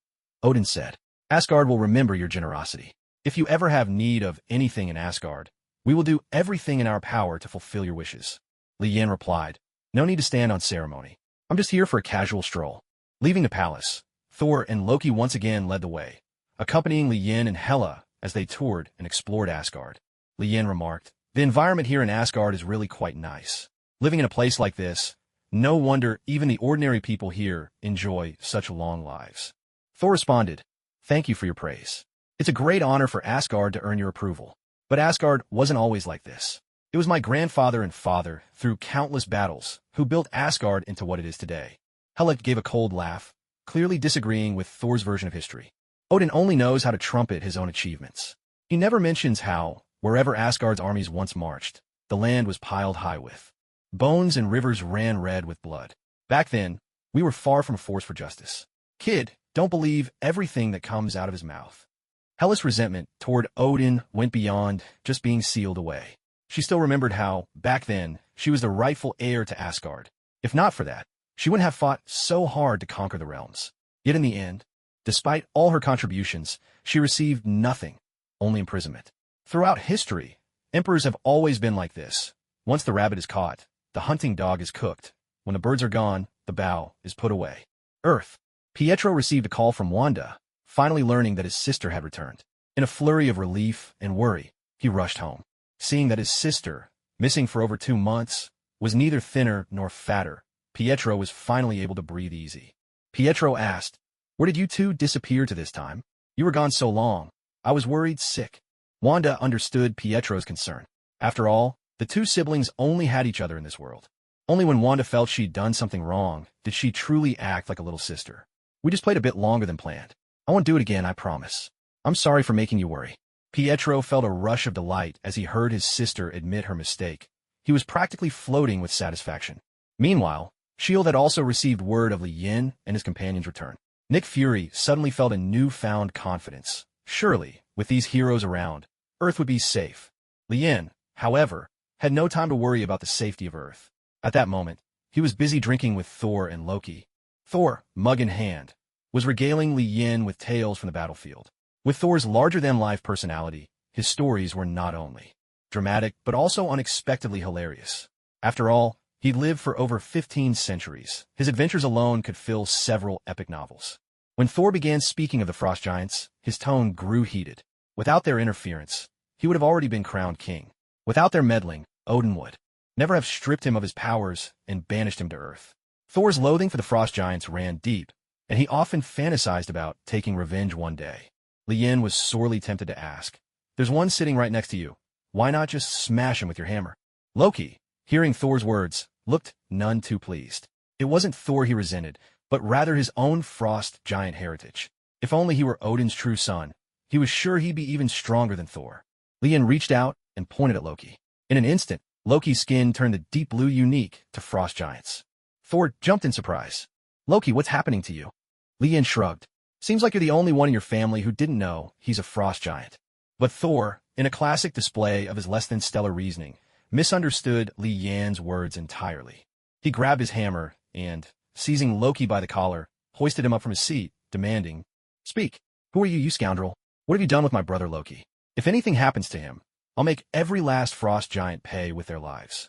Odin said. Asgard will remember your generosity. If you ever have need of anything in Asgard, we will do everything in our power to fulfill your wishes. Lien replied, no need to stand on ceremony. I'm just here for a casual stroll. Leaving the palace, Thor and Loki once again led the way, accompanying Lien and Hela as they toured and explored Asgard. Lien remarked, the environment here in Asgard is really quite nice. Living in a place like this, no wonder even the ordinary people here enjoy such long lives. Thor responded, thank you for your praise. It's a great honor for Asgard to earn your approval. But Asgard wasn't always like this. It was my grandfather and father, through countless battles, who built Asgard into what it is today. Hela gave a cold laugh, clearly disagreeing with Thor's version of history. Odin only knows how to trumpet his own achievements. He never mentions how, wherever Asgard's armies once marched, the land was piled high with bones and rivers ran red with blood. Back then, we were far from a force for justice. Kid, don't believe everything that comes out of his mouth. Hela's resentment toward Odin went beyond just being sealed away. She still remembered how, back then, she was the rightful heir to Asgard. If not for that, she wouldn't have fought so hard to conquer the realms. Yet in the end, despite all her contributions, she received nothing, only imprisonment. Throughout history, emperors have always been like this. Once the rabbit is caught, the hunting dog is cooked. When the birds are gone, the bow is put away. Earth. Pietro received a call from Wanda, finally learning that his sister had returned. In a flurry of relief and worry, he rushed home. Seeing that his sister, missing for over 2 months, was neither thinner nor fatter, Pietro was finally able to breathe easy. Pietro asked, where did you 2 disappear to this time? You were gone so long. I was worried sick. Wanda understood Pietro's concern. After all, the 2 siblings only had each other in this world. Only when Wanda felt she'd done something wrong did she truly act like a little sister. We just played a bit longer than planned. I won't do it again, I promise. I'm sorry for making you worry. Pietro felt a rush of delight as he heard his sister admit her mistake. He was practically floating with satisfaction. Meanwhile, S.H.I.E.L.D. had also received word of Lien and his companion's return. Nick Fury suddenly felt a newfound confidence. Surely, with these heroes around, Earth would be safe. Lien, however, had no time to worry about the safety of Earth. At that moment, he was busy drinking with Thor and Loki. Thor, mug in hand, was regaling Lien with tales from the battlefield. With Thor's larger-than-life personality, his stories were not only dramatic but also unexpectedly hilarious. After all, he'd lived for over 15 centuries. His adventures alone could fill several epic novels. When Thor began speaking of the Frost Giants, his tone grew heated. Without their interference, he would have already been crowned king. Without their meddling, Odin would never have stripped him of his powers and banished him to Earth. Thor's loathing for the Frost Giants ran deep, and he often fantasized about taking revenge one day. Lien was sorely tempted to ask, there's one sitting right next to you. Why not just smash him with your hammer? Loki, hearing Thor's words, looked none too pleased. It wasn't Thor he resented, but rather his own Frost Giant heritage. If only he were Odin's true son, he was sure he'd be even stronger than Thor. Lien reached out and pointed at Loki. In an instant, Loki's skin turned the deep blue unique to Frost Giants. Thor jumped in surprise. Loki, what's happening to you? Lien shrugged. Seems like you're the only one in your family who didn't know he's a Frost Giant. But Thor, in a classic display of his less-than-stellar reasoning, misunderstood Lien's words entirely. He grabbed his hammer and, seizing Loki by the collar, hoisted him up from his seat, demanding, speak. Who are you, you scoundrel? What have you done with my brother Loki? If anything happens to him, I'll make every last Frost Giant pay with their lives.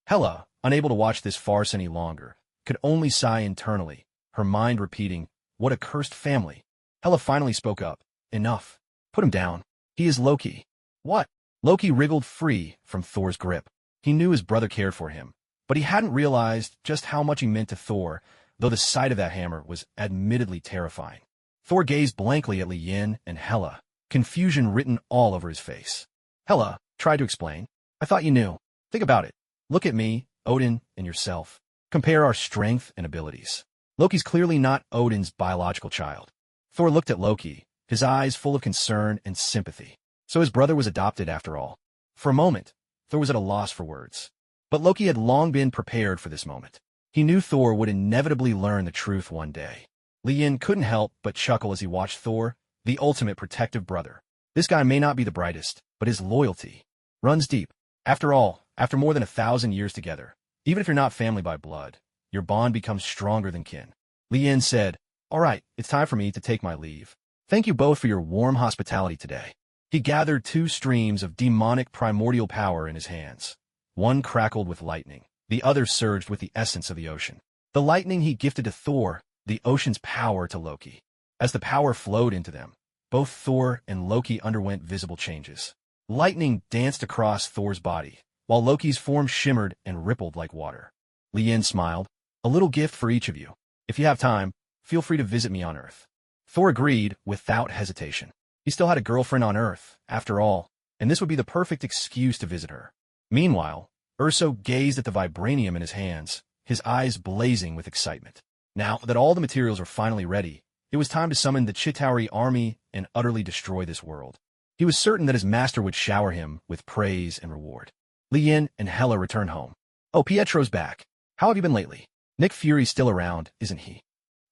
Hela, unable to watch this farce any longer, could only sigh internally, her mind repeating, what a cursed family. Hela finally spoke up. Enough. Put him down. He is Loki. What? Loki wriggled free from Thor's grip. He knew his brother cared for him, but he hadn't realized just how much he meant to Thor, though the sight of that hammer was admittedly terrifying. Thor gazed blankly at Lien and Hela, confusion written all over his face. Hela tried to explain. I thought you knew. Think about it. Look at me, Odin, and yourself. Compare our strength and abilities. Loki's clearly not Odin's biological child. Thor looked at Loki, his eyes full of concern and sympathy. So his brother was adopted after all. For a moment, Thor was at a loss for words. But Loki had long been prepared for this moment. He knew Thor would inevitably learn the truth one day. Lien couldn't help but chuckle as he watched Thor, the ultimate protective brother. This guy may not be the brightest, but his loyalty runs deep. After all, after more than 1,000 years together, even if you're not family by blood, your bond becomes stronger than kin. Lien said, All right, it's time for me to take my leave. Thank you both for your warm hospitality today. He gathered 2 streams of demonic primordial power in his hands. One crackled with lightning, the other surged with the essence of the ocean. The lightning he gifted to Thor, the ocean's power to Loki. As the power flowed into them, both Thor and Loki underwent visible changes. Lightning danced across Thor's body, while Loki's form shimmered and rippled like water. Lien smiled. A little gift for each of you. If you have time, feel free to visit me on Earth. Thor agreed without hesitation. He still had a girlfriend on Earth, after all, and this would be the perfect excuse to visit her. Meanwhile, Urso gazed at the vibranium in his hands, his eyes blazing with excitement. Now that all the materials were finally ready, it was time to summon the Chitauri army and utterly destroy this world. He was certain that his master would shower him with praise and reward. Lien and Hela returned home. Oh, Pietro's back. How have you been lately? Nick Fury's still around, isn't he?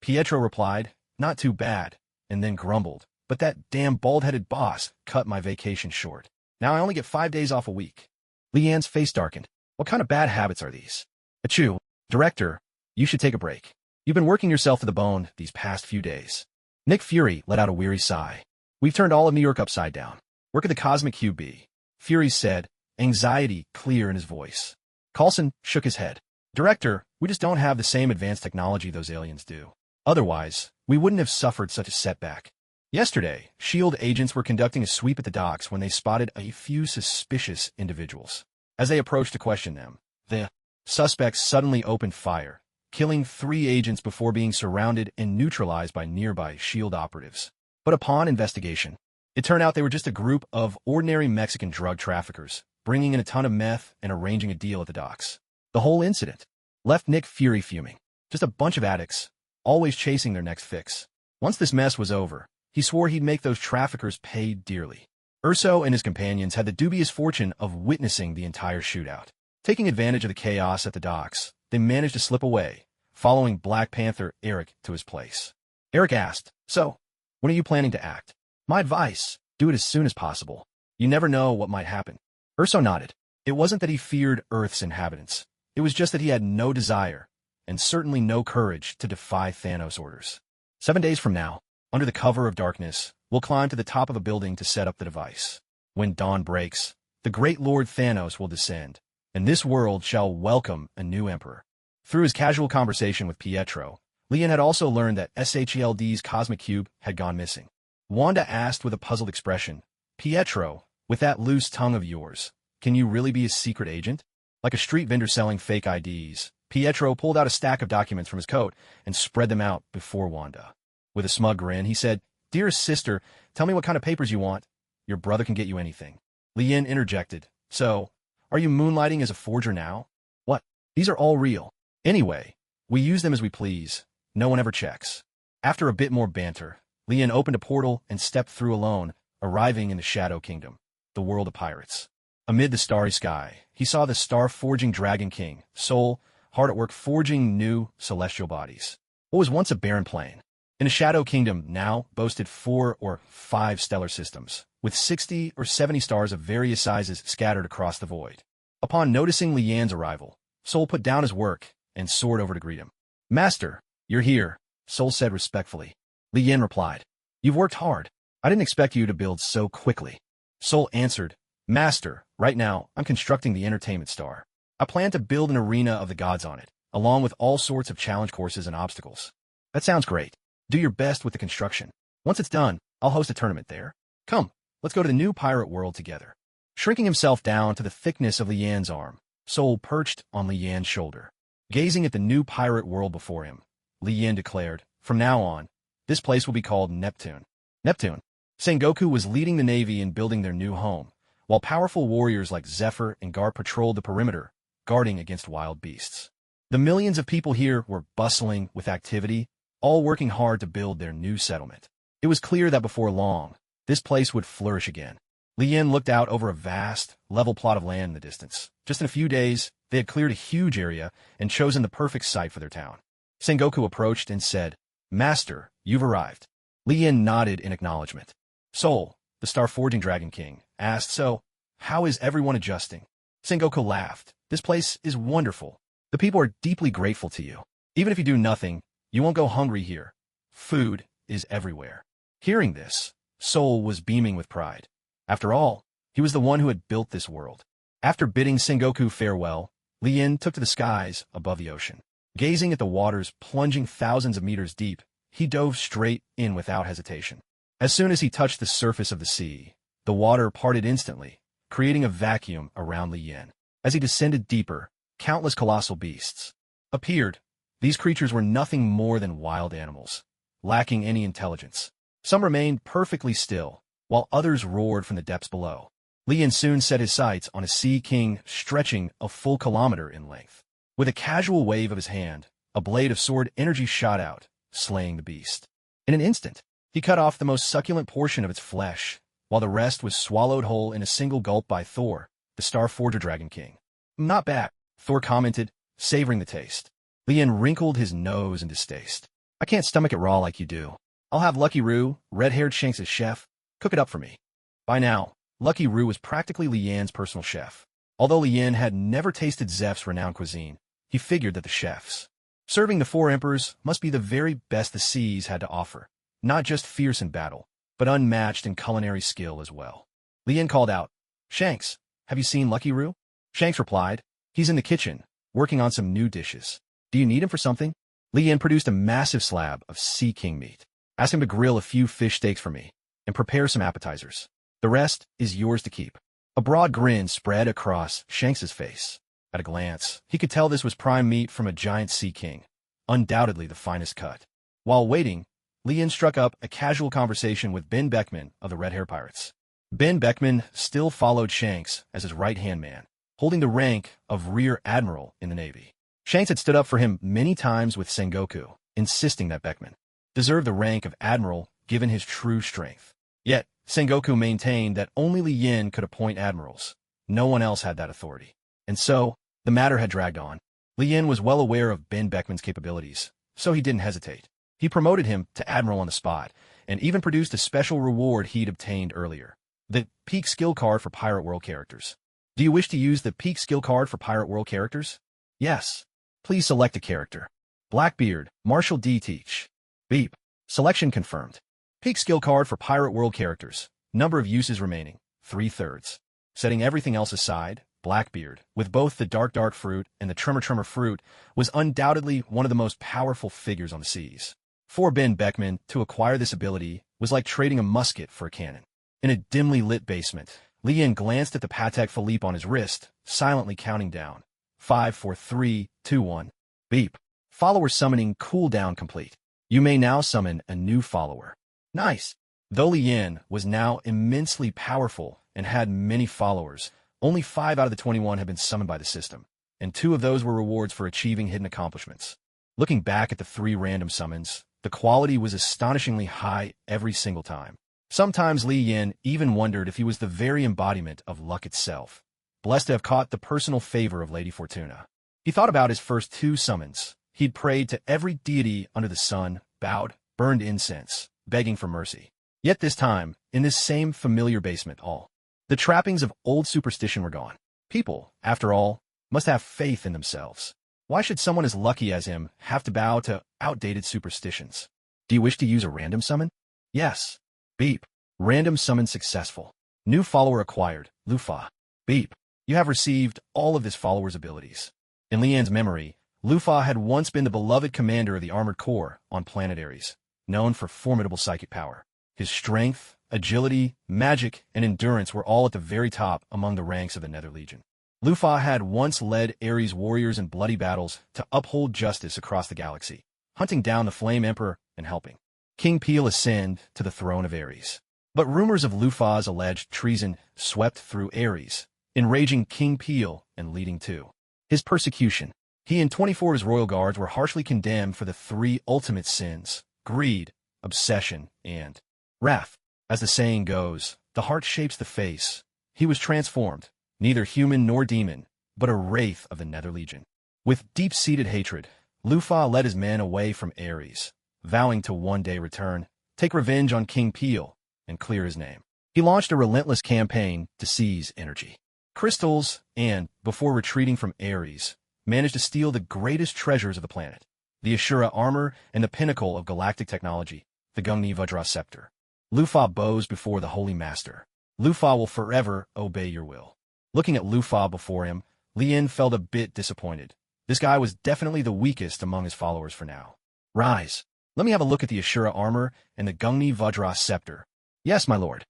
Pietro replied, Not too bad, and then grumbled. But that damn bald-headed boss cut my vacation short. Now I only get 5 days off a week. Lian's face darkened. What kind of bad habits are these? Achoo, director, you should take a break. You've been working yourself to the bone these past few days. Nick Fury let out a weary sigh. We've turned all of New York upside down. Where could the Cosmic Cube be? Fury said, anxiety clear in his voice. Coulson shook his head. Director, we just don't have the same advanced technology those aliens do. Otherwise, we wouldn't have suffered such a setback. Yesterday, S.H.I.E.L.D. agents were conducting a sweep at the docks when they spotted a few suspicious individuals. As they approached to question them, the suspects suddenly opened fire, killing 3 agents before being surrounded and neutralized by nearby S.H.I.E.L.D. operatives. But upon investigation, it turned out they were just a group of ordinary Mexican drug traffickers, bringing in a ton of meth and arranging a deal at the docks. The whole incident left Nick Fury fuming. Just a bunch of addicts, always chasing their next fix. Once this mess was over, he swore he'd make those traffickers pay dearly. Urso and his companions had the dubious fortune of witnessing the entire shootout. Taking advantage of the chaos at the docks, they managed to slip away, following Black Panther Eric to his place. Eric asked, So, when are you planning to act? My advice, do it as soon as possible. You never know what might happen. Urso nodded. It wasn't that he feared Earth's inhabitants. It was just that he had no desire, and certainly no courage, to defy Thanos' orders. 7 days from now, under the cover of darkness, we'll climb to the top of a building to set up the device. When dawn breaks, the great Lord Thanos will descend, and this world shall welcome a new emperor. Through his casual conversation with Pietro, Lien had also learned that S.H.I.E.L.D.'s Cosmic Cube had gone missing. Wanda asked with a puzzled expression, Pietro, with that loose tongue of yours, can you really be a secret agent? Like a street vendor selling fake IDs, Pietro pulled out a stack of documents from his coat and spread them out before Wanda. With a smug grin, he said, Dearest sister, tell me what kind of papers you want. Your brother can get you anything. Lien interjected, So, are you moonlighting as a forger now? What? These are all real. Anyway, we use them as we please. No one ever checks. After a bit more banter, Lien opened a portal and stepped through alone, arriving in the Shadow Kingdom, the world of pirates. Amid the starry sky, he saw the star-forging Dragon King, Sol, hard at work forging new celestial bodies. What was once a barren plain, in a Shadow Kingdom now boasted 4 or 5 stellar systems, with 60 or 70 stars of various sizes scattered across the void. Upon noticing Lian's arrival, Sol put down his work and soared over to greet him. Master, you're here, Sol said respectfully. Lian replied, You've worked hard. I didn't expect you to build so quickly. Sol answered, Master, right now, I'm constructing the Entertainment Star. I plan to build an arena of the gods on it, along with all sorts of challenge courses and obstacles. That sounds great. Do your best with the construction. Once it's done, I'll host a tournament there. Come, let's go to the new pirate world together. Shrinking himself down to the thickness of Lian's arm, Sol perched on Lian's shoulder. Gazing at the new pirate world before him, Lian declared, from now on, this place will be called Neptune. Neptune. Sengoku was leading the navy in building their new home, while powerful warriors like Zephyr and Gar patrolled the perimeter, guarding against wild beasts. The millions of people here were bustling with activity, all working hard to build their new settlement. It was clear that before long, this place would flourish again. Lian looked out over a vast, level plot of land in the distance. Just in a few days, they had cleared a huge area and chosen the perfect site for their town. Sengoku approached and said, Master, you've arrived. Lian nodded in acknowledgement. Sol, the star-forging Dragon King, asked, so, how is everyone adjusting? Sengoku laughed. This place is wonderful. The people are deeply grateful to you. Even if you do nothing, you won't go hungry here. Food is everywhere. Hearing this, Sol was beaming with pride. After all, he was the one who had built this world. After bidding Sengoku farewell, Lian took to the skies above the ocean. Gazing at the waters plunging thousands of meters deep, he dove straight in without hesitation. As soon as he touched the surface of the sea, the water parted instantly, creating a vacuum around Lian. As he descended deeper, countless colossal beasts appeared. These creatures were nothing more than wild animals, lacking any intelligence. Some remained perfectly still, while others roared from the depths below. Lian soon set his sights on a sea king stretching a full kilometer in length. With a casual wave of his hand, a blade of sword energy shot out, slaying the beast. In an instant, he cut off the most succulent portion of its flesh, while the rest was swallowed whole in a single gulp by Thor, the Star-Forger Dragon King. Not bad, Thor commented, savoring the taste. Lian wrinkled his nose in distaste. I can't stomach it raw like you do. I'll have Lucky Roo, red-haired Shanks' chef, cook it up for me. By now, Lucky Roo was practically Lian's personal chef. Although Lian had never tasted Zeph's renowned cuisine, he figured that the chefs serving the four emperors must be the very best the seas had to offer, not just fierce in battle, but unmatched in culinary skill as well. Lian called out, Shanks, have you seen Lucky Roo? Shanks replied, he's in the kitchen, working on some new dishes. Do you need him for something? Lian produced a massive slab of sea king meat. Ask him to grill a few fish steaks for me, and prepare some appetizers. The rest is yours to keep. A broad grin spread across Shanks's face. At a glance, he could tell this was prime meat from a giant sea king, undoubtedly the finest cut. While waiting, Lian struck up a casual conversation with Ben Beckman of the Red Hair Pirates. Ben Beckman still followed Shanks as his right-hand man, holding the rank of Rear Admiral in the Navy. Shanks had stood up for him many times with Sengoku, insisting that Beckman deserved the rank of Admiral given his true strength. Yet, Sengoku maintained that only Lian could appoint admirals. No one else had that authority. And so, the matter had dragged on. Lian was well aware of Ben Beckman's capabilities, so he didn't hesitate. He promoted him to admiral on the spot, and even produced a special reward he'd obtained earlier. The Peak Skill Card for Pirate World characters. Do you wish to use the Peak Skill Card for Pirate World characters? Yes. Please select a character. Blackbeard, Marshall D. Teach. Beep. Selection confirmed. Peak Skill Card for Pirate World characters. Number of uses remaining, 3/3. Setting everything else aside, Blackbeard, with both the Dark Fruit and the Tremor Fruit, was undoubtedly one of the most powerful figures on the seas. For Ben Beckman, to acquire this ability was like trading a musket for a cannon. In a dimly lit basement, Lian glanced at the Patek Philippe on his wrist, silently counting down. 5, 4, 3, 2, 1. Beep. Follower summoning cooldown complete. You may now summon a new follower. Nice. Though Lian was now immensely powerful and had many followers, only 5 out of the 21 had been summoned by the system, and 2 of those were rewards for achieving hidden accomplishments. Looking back at the 3 random summons, the quality was astonishingly high every single time. Sometimes Lian even wondered if he was the very embodiment of luck itself, blessed to have caught the personal favor of Lady Fortuna. He thought about his first 2 summons. He'd prayed to every deity under the sun, bowed, burned incense, begging for mercy. Yet this time, in this same familiar basement, all the trappings of old superstition were gone. People, after all, must have faith in themselves. Why should someone as lucky as him have to bow to outdated superstitions? Do you wish to use a random summon? Yes. Beep. Random summon successful. New follower acquired, Lufa. Beep. You have received all of this follower's abilities. In Lian's memory, Lufa had once been the beloved commander of the Armored Corps on planet Ares, known for formidable psychic power. His strength, agility, magic, and endurance were all at the very top among the ranks of the Nether Legion. Luffy had once led Ares warriors in bloody battles to uphold justice across the galaxy, hunting down the Flame Emperor and helping King Peel ascend to the throne of Ares. But rumors of Luffy's alleged treason swept through Ares, enraging King Peel and leading to his persecution. He and 24 of his royal guards were harshly condemned for the three ultimate sins: greed, obsession, and wrath. As the saying goes, the heart shapes the face. He was transformed, neither human nor demon, but a wraith of the Nether Legion. With deep-seated hatred, Luffy led his men away from Ares, vowing to one day return, take revenge on King Peel, and clear his name. He launched a relentless campaign to seize energy crystals and, before retreating from Ares, managed to steal the greatest treasures of the planet: the Ashura armor and the pinnacle of galactic technology, the Gungnir Vajra scepter. Luffy bows before the Holy Master. Luffy will forever obey your will. Looking at Luffy before him, Lien felt a bit disappointed. This guy was definitely the weakest among his followers for now. Rise. Let me have a look at the Ashura armor and the Gungnir Vajra scepter. Yes, my lord.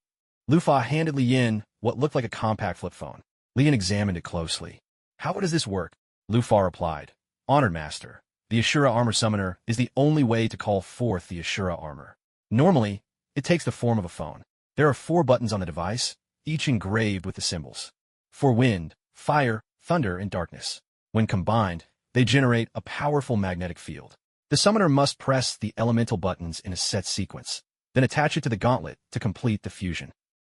Luffy handed Lien what looked like a compact flip phone. Lien examined it closely. How does this work? Luffy replied. Honored master, the Ashura armor summoner is the only way to call forth the Ashura armor. Normally, it takes the form of a phone. There are 4 buttons on the device, each engraved with the symbols for wind, fire, thunder, and darkness. When combined, they generate a powerful magnetic field. The summoner must press the elemental buttons in a set sequence, then attach it to the gauntlet to complete the fusion.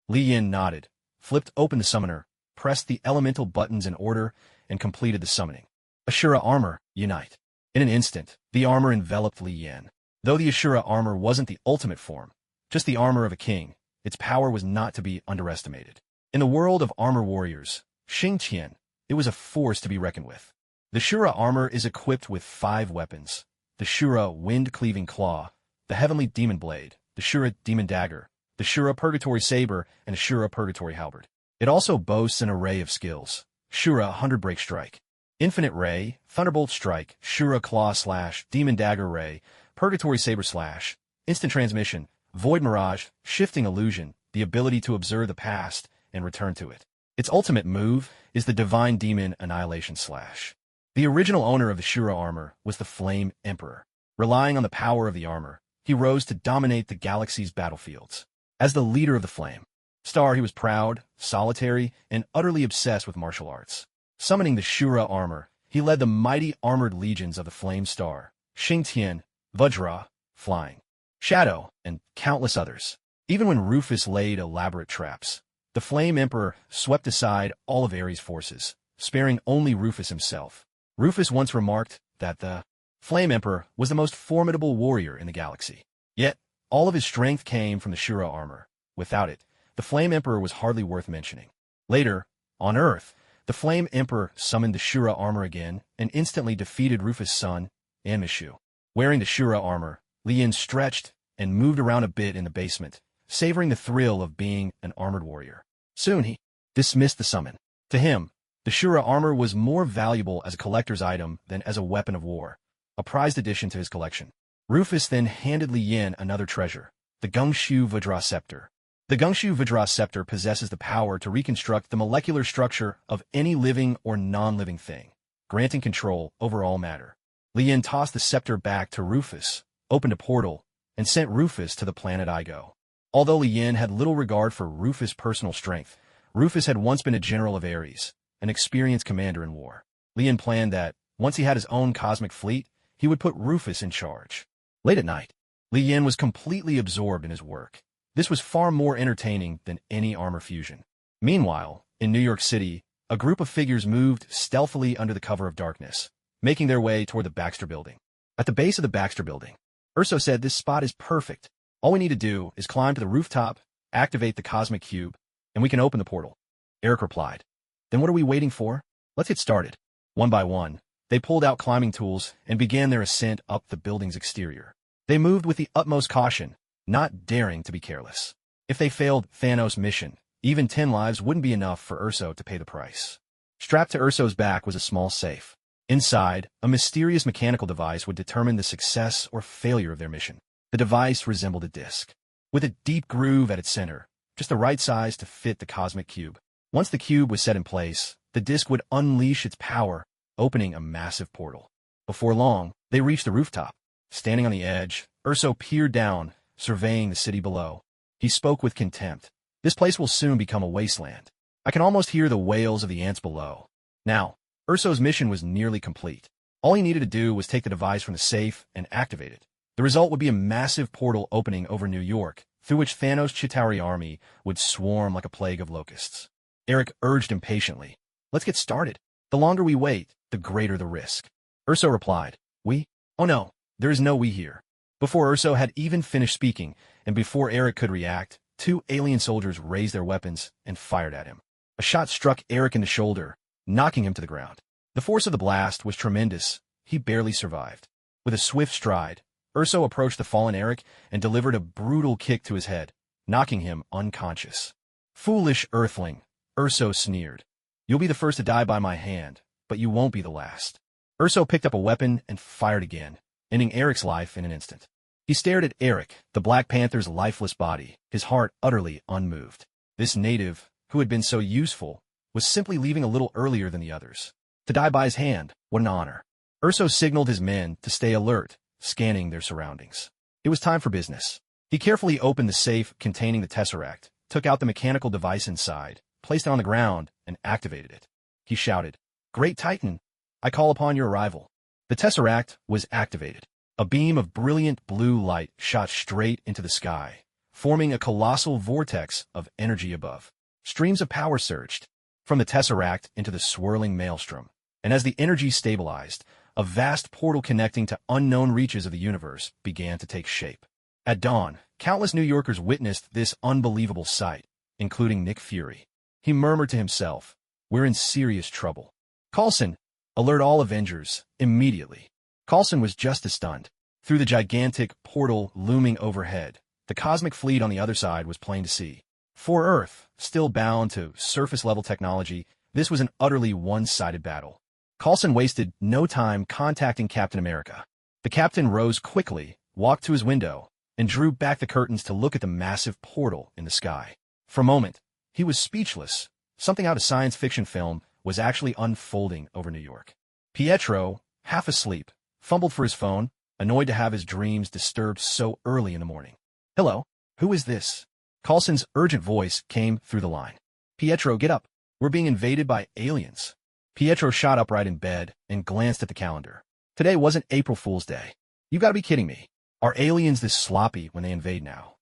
Lien nodded, flipped open the summoner, pressed the elemental buttons in order, and completed the summoning. Ashura armor, unite. In an instant, the armor enveloped Lien. Though the Ashura armor wasn't the ultimate form, just the armor of a king, its power was not to be underestimated. In the world of armor warriors, Shenghuang, it was a force to be reckoned with. The Ashura armor is equipped with 5 weapons: the Ashura wind-cleaving claw, the heavenly demon blade, the Ashura demon dagger, the Ashura purgatory saber, and Ashura purgatory halberd. It also boasts an array of skills: Ashura 100 break strike, infinite ray, thunderbolt strike, Ashura claw slash, demon dagger ray, purgatory saber slash, instant transmission, void mirage, shifting illusion, the ability to observe the past and return to it. Its ultimate move is the divine demon annihilation slash. The original owner of the Ashura armor was the Flame Emperor. Relying on the power of the armor, he rose to dominate the galaxy's battlefields. As the leader of the Flame Star, he was proud, solitary, and utterly obsessed with martial arts. Summoning the Ashura armor, he led the mighty armored legions of the Flame Star, Shenghuang, Vajra, Flying, Shadow, and countless others. Even when Rufus laid elaborate traps, the Flame Emperor swept aside all of Ares' forces, sparing only Rufus himself. Rufus once remarked that the Flame Emperor was the most formidable warrior in the galaxy. Yet, all of his strength came from the Ashura armor. Without it, the Flame Emperor was hardly worth mentioning. Later, on Earth, the Flame Emperor summoned the Ashura armor again and instantly defeated Rufus' son, Amishu. Wearing the Ashura armor, Lien stretched and moved around a bit in the basement, savoring the thrill of being an armored warrior. Soon he dismissed the summon. To him, the Ashura armor was more valuable as a collector's item than as a weapon of war, a prized addition to his collection. Rufus then handed Lien another treasure, the Gungnir Vajra scepter. The Gungnir Vajra scepter possesses the power to reconstruct the molecular structure of any living or non-living thing, granting control over all matter. Lien tossed the scepter back to Rufus, opened a portal, and sent Rufus to the planet Igo. Although Lien had little regard for Rufus' personal strength, Rufus had once been a general of Ares, an experienced commander in war. Lien planned that, once he had his own cosmic fleet, he would put Rufus in charge. Late at night, Lien was completely absorbed in his work. This was far more entertaining than any armor fusion. Meanwhile, in New York City, a group of figures moved stealthily under the cover of darkness, making their way toward the Baxter Building. At the base of the Baxter Building, Urso said this spot is perfect. All we need to do is climb to the rooftop, activate the cosmic cube, and we can open the portal. Eric replied. Then what are we waiting for? Let's get started. One by one, they pulled out climbing tools and began their ascent up the building's exterior. They moved with the utmost caution, not daring to be careless. If they failed Thanos' mission, even 10 lives wouldn't be enough for Urso to pay the price. Strapped to Urso's back was a small safe. Inside, a mysterious mechanical device would determine the success or failure of their mission. The device resembled a disc. with a deep groove at its center, just the right size to fit the cosmic cube. Once the cube was set in place, the disk would unleash its power, opening a massive portal. Before long, they reached the rooftop. Standing on the edge, Urso peered down, surveying the city below. He spoke with contempt. This place will soon become a wasteland. I can almost hear the wails of the ants below. Now, Urso's mission was nearly complete. All he needed to do was take the device from the safe and activate it. The result would be a massive portal opening over New York, through which Thanos' Chitauri army would swarm like a plague of locusts. Eric urged impatiently, "Let's get started. The longer we wait, the greater the risk." Urso replied, "We? Oh no, there is no we here." Before Urso had even finished speaking, and before Eric could react, two alien soldiers raised their weapons and fired at him. A shot struck Eric in the shoulder, knocking him to the ground. The force of the blast was tremendous. He barely survived. With a swift stride, Urso approached the fallen Eric and delivered a brutal kick to his head, knocking him unconscious. "Foolish Earthling," Urso sneered. "You'll be the first to die by my hand, but you won't be the last." Urso picked up a weapon and fired again, ending Eric's life in an instant. He stared at Eric, the Black Panther's lifeless body, his heart utterly unmoved. This native, who had been so useful, was simply leaving a little earlier than the others. To die by his hand, what an honor. Urso signaled his men to stay alert, scanning their surroundings. It was time for business. He carefully opened the safe containing the Tesseract, took out the mechanical device inside, placed it on the ground, and activated it. He shouted, "Great Titan, I call upon your arrival." The Tesseract was activated. A beam of brilliant blue light shot straight into the sky, forming a colossal vortex of energy above. Streams of power surged from the Tesseract into the swirling maelstrom, and as the energy stabilized, a vast portal connecting to unknown reaches of the universe began to take shape. At dawn, countless New Yorkers witnessed this unbelievable sight, including Nick Fury. He murmured to himself, "We're in serious trouble. Coulson, alert all Avengers, immediately." Coulson was just as stunned. Through the gigantic portal looming overhead, the cosmic fleet on the other side was plain to see. For Earth, still bound to surface-level technology, this was an utterly one-sided battle. Coulson wasted no time contacting Captain America. The captain rose quickly, walked to his window, and drew back the curtains to look at the massive portal in the sky. For a moment, he was speechless. Something out of science fiction film was actually unfolding over New York. Pietro, half asleep, fumbled for his phone, annoyed to have his dreams disturbed so early in the morning. "Hello, who is this?" Coulson's urgent voice came through the line. "Pietro, get up. We're being invaded by aliens." Pietro shot upright in bed and glanced at the calendar. Today wasn't April Fool's Day. "You've got to be kidding me. Are aliens this sloppy when they invade now?"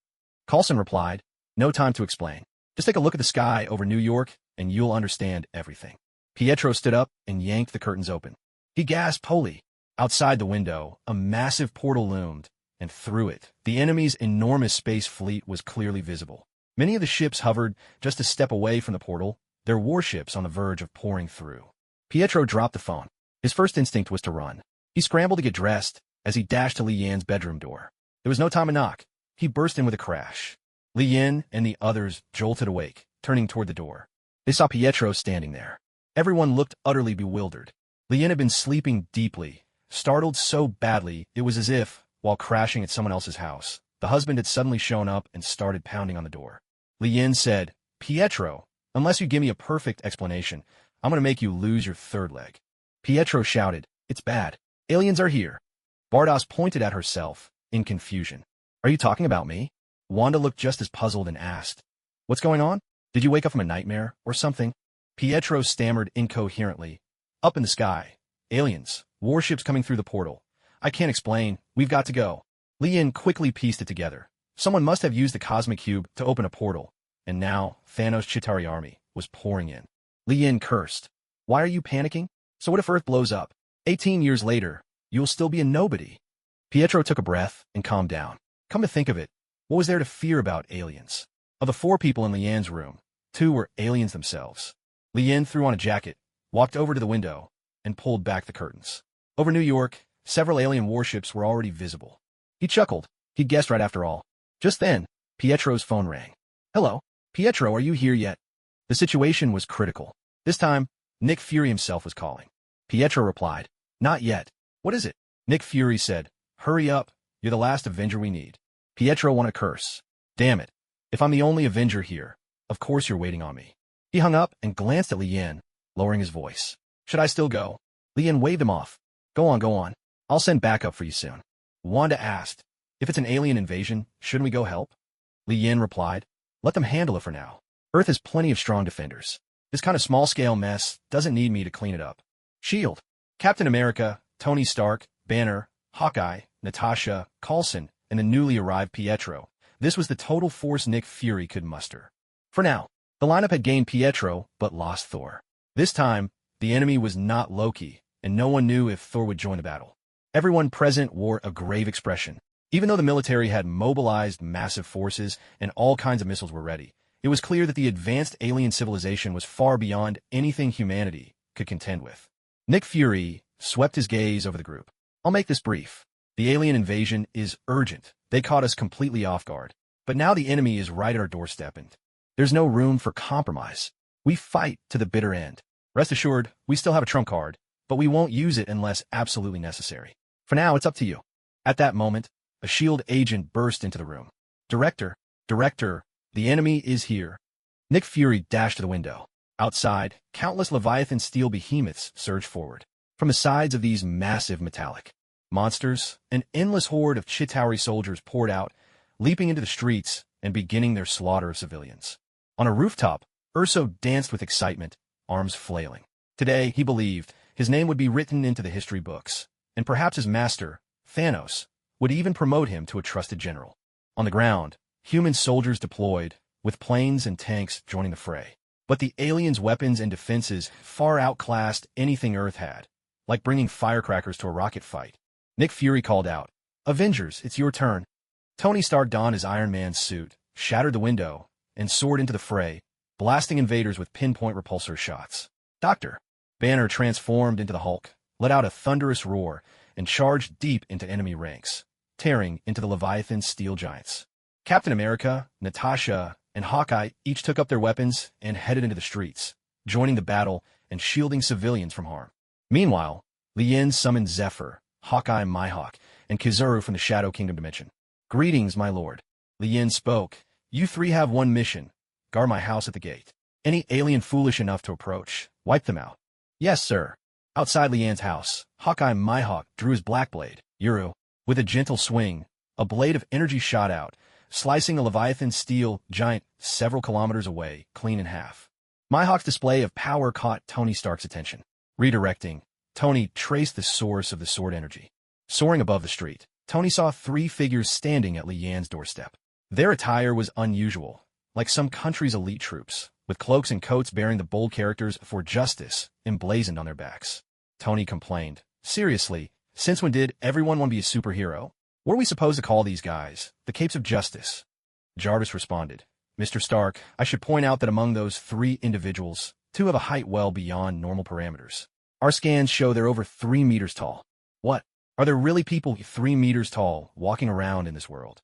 Coulson replied, "No time to explain. Just take a look at the sky over New York and you'll understand everything." Pietro stood up and yanked the curtains open. He gasped, "Holy!" Outside the window, a massive portal loomed, and through it, the enemy's enormous space fleet was clearly visible. Many of the ships hovered just a step away from the portal, their warships on the verge of pouring through. Pietro dropped the phone. His first instinct was to run. He scrambled to get dressed as he dashed to Li Yan's bedroom door. There was no time to knock. He burst in with a crash. Li Yan and the others jolted awake, turning toward the door. They saw Pietro standing there. Everyone looked utterly bewildered. Li Yan had been sleeping deeply, startled so badly it was as if, while crashing at someone else's house, the husband had suddenly shown up and started pounding on the door. Li Yan said, "Pietro, unless you give me a perfect explanation, I'm going to make you lose your third leg." Pietro shouted, "It's bad. Aliens are here." Bardos pointed at herself, in confusion. "Are you talking about me?" Wanda looked just as puzzled and asked, "What's going on? Did you wake up from a nightmare or something?" Pietro stammered incoherently. "Up in the sky. Aliens. Warships coming through the portal. I can't explain. We've got to go." Li Yan quickly pieced it together. Someone must have used the cosmic cube to open a portal, and now Thanos' Chitauri army was pouring in. Li Yan cursed. "Why are you panicking? So what if Earth blows up? 18 years later, you'll still be a nobody." Pietro took a breath and calmed down. Come to think of it, what was there to fear about aliens? Of the 4 people in Li Yan's room, 2 were aliens themselves. Li Yan threw on a jacket, walked over to the window, and pulled back the curtains. Over New York, several alien warships were already visible. He chuckled. He'd guessed right after all. Just then, Pietro's phone rang. "Hello, Pietro, are you here yet?" The situation was critical. This time, Nick Fury himself was calling. Pietro replied, "Not yet. What is it?" Nick Fury said, "Hurry up. You're the last Avenger we need." Pietro wanted to curse. Damn it. If I'm the only Avenger here, of course you're waiting on me. He hung up and glanced at Lien, lowering his voice. Should I still go? Lien waved him off. Go on, go on. I'll send backup for you soon. Wanda asked, if it's an alien invasion, shouldn't we go help? Lien replied, let them handle it for now. Earth has plenty of strong defenders. This kind of small-scale mess doesn't need me to clean it up. S.H.I.E.L.D., Captain America, Tony Stark, Banner, Hawkeye, Natasha, Coulson, and the newly arrived Pietro. This was the total force Nick Fury could muster. For now, the lineup had gained Pietro, but lost Thor. This time, the enemy was not Loki, and no one knew if Thor would join the battle. Everyone present wore a grave expression. Even though the military had mobilized massive forces and all kinds of missiles were ready, it was clear that the advanced alien civilization was far beyond anything humanity could contend with. Nick Fury swept his gaze over the group. I'll make this brief. The alien invasion is urgent. They caught us completely off guard. But now the enemy is right at our doorstep and there's no room for compromise. We fight to the bitter end. Rest assured, we still have a trump card, but we won't use it unless absolutely necessary. For now, it's up to you. At that moment, a S.H.I.E.L.D. agent burst into the room. Director, the enemy is here. Nick Fury dashed to the window. Outside, countless Leviathan steel behemoths surged forward. From the sides of these massive metallic monsters, an endless horde of Chitauri soldiers poured out, leaping into the streets and beginning their slaughter of civilians. On a rooftop, Urso danced with excitement, arms flailing. Today, he believed, his name would be written into the history books, and perhaps his master, Thanos, would even promote him to a trusted general. On the ground, human soldiers deployed, with planes and tanks joining the fray. But the aliens' weapons and defenses far outclassed anything Earth had, like bringing firecrackers to a rocket fight. Nick Fury called out, Avengers, it's your turn. Tony Stark donned his Iron Man suit, shattered the window, and soared into the fray, blasting invaders with pinpoint repulsor shots. Dr. Banner transformed into the Hulk, let out a thunderous roar, and charged deep into enemy ranks, tearing into the Leviathan steel giants. Captain America, Natasha, and Hawkeye each took up their weapons and headed into the streets, joining the battle and shielding civilians from harm. Meanwhile, Lien summoned Zephyr, Hawkeye Myhawk, and Kizaru from the Shadow Kingdom dimension. Greetings, my lord. Lien spoke. You three have one mission. Guard my house at the gate. Any alien foolish enough to approach, wipe them out. Yes, sir. Outside Lien's house, Hawkeye Myhawk drew his black blade, Yuru. With a gentle swing, a blade of energy shot out, slicing a Leviathan steel giant several kilometers away, clean in half. Myhawk's display of power caught Tony Stark's attention. Redirecting, Tony traced the source of the sword energy. Soaring above the street, Tony saw three figures standing at Lian's doorstep. Their attire was unusual, like some country's elite troops, with cloaks and coats bearing the bold characters "For Justice" emblazoned on their backs. Tony complained, seriously, since when did everyone want to be a superhero? What are we supposed to call these guys? The Capes of Justice? Jarvis responded, Mr. Stark, I should point out that among those three individuals, two have a height well beyond normal parameters. Our scans show they're over 3 meters tall. What? Are there really people 3 meters tall walking around in this world?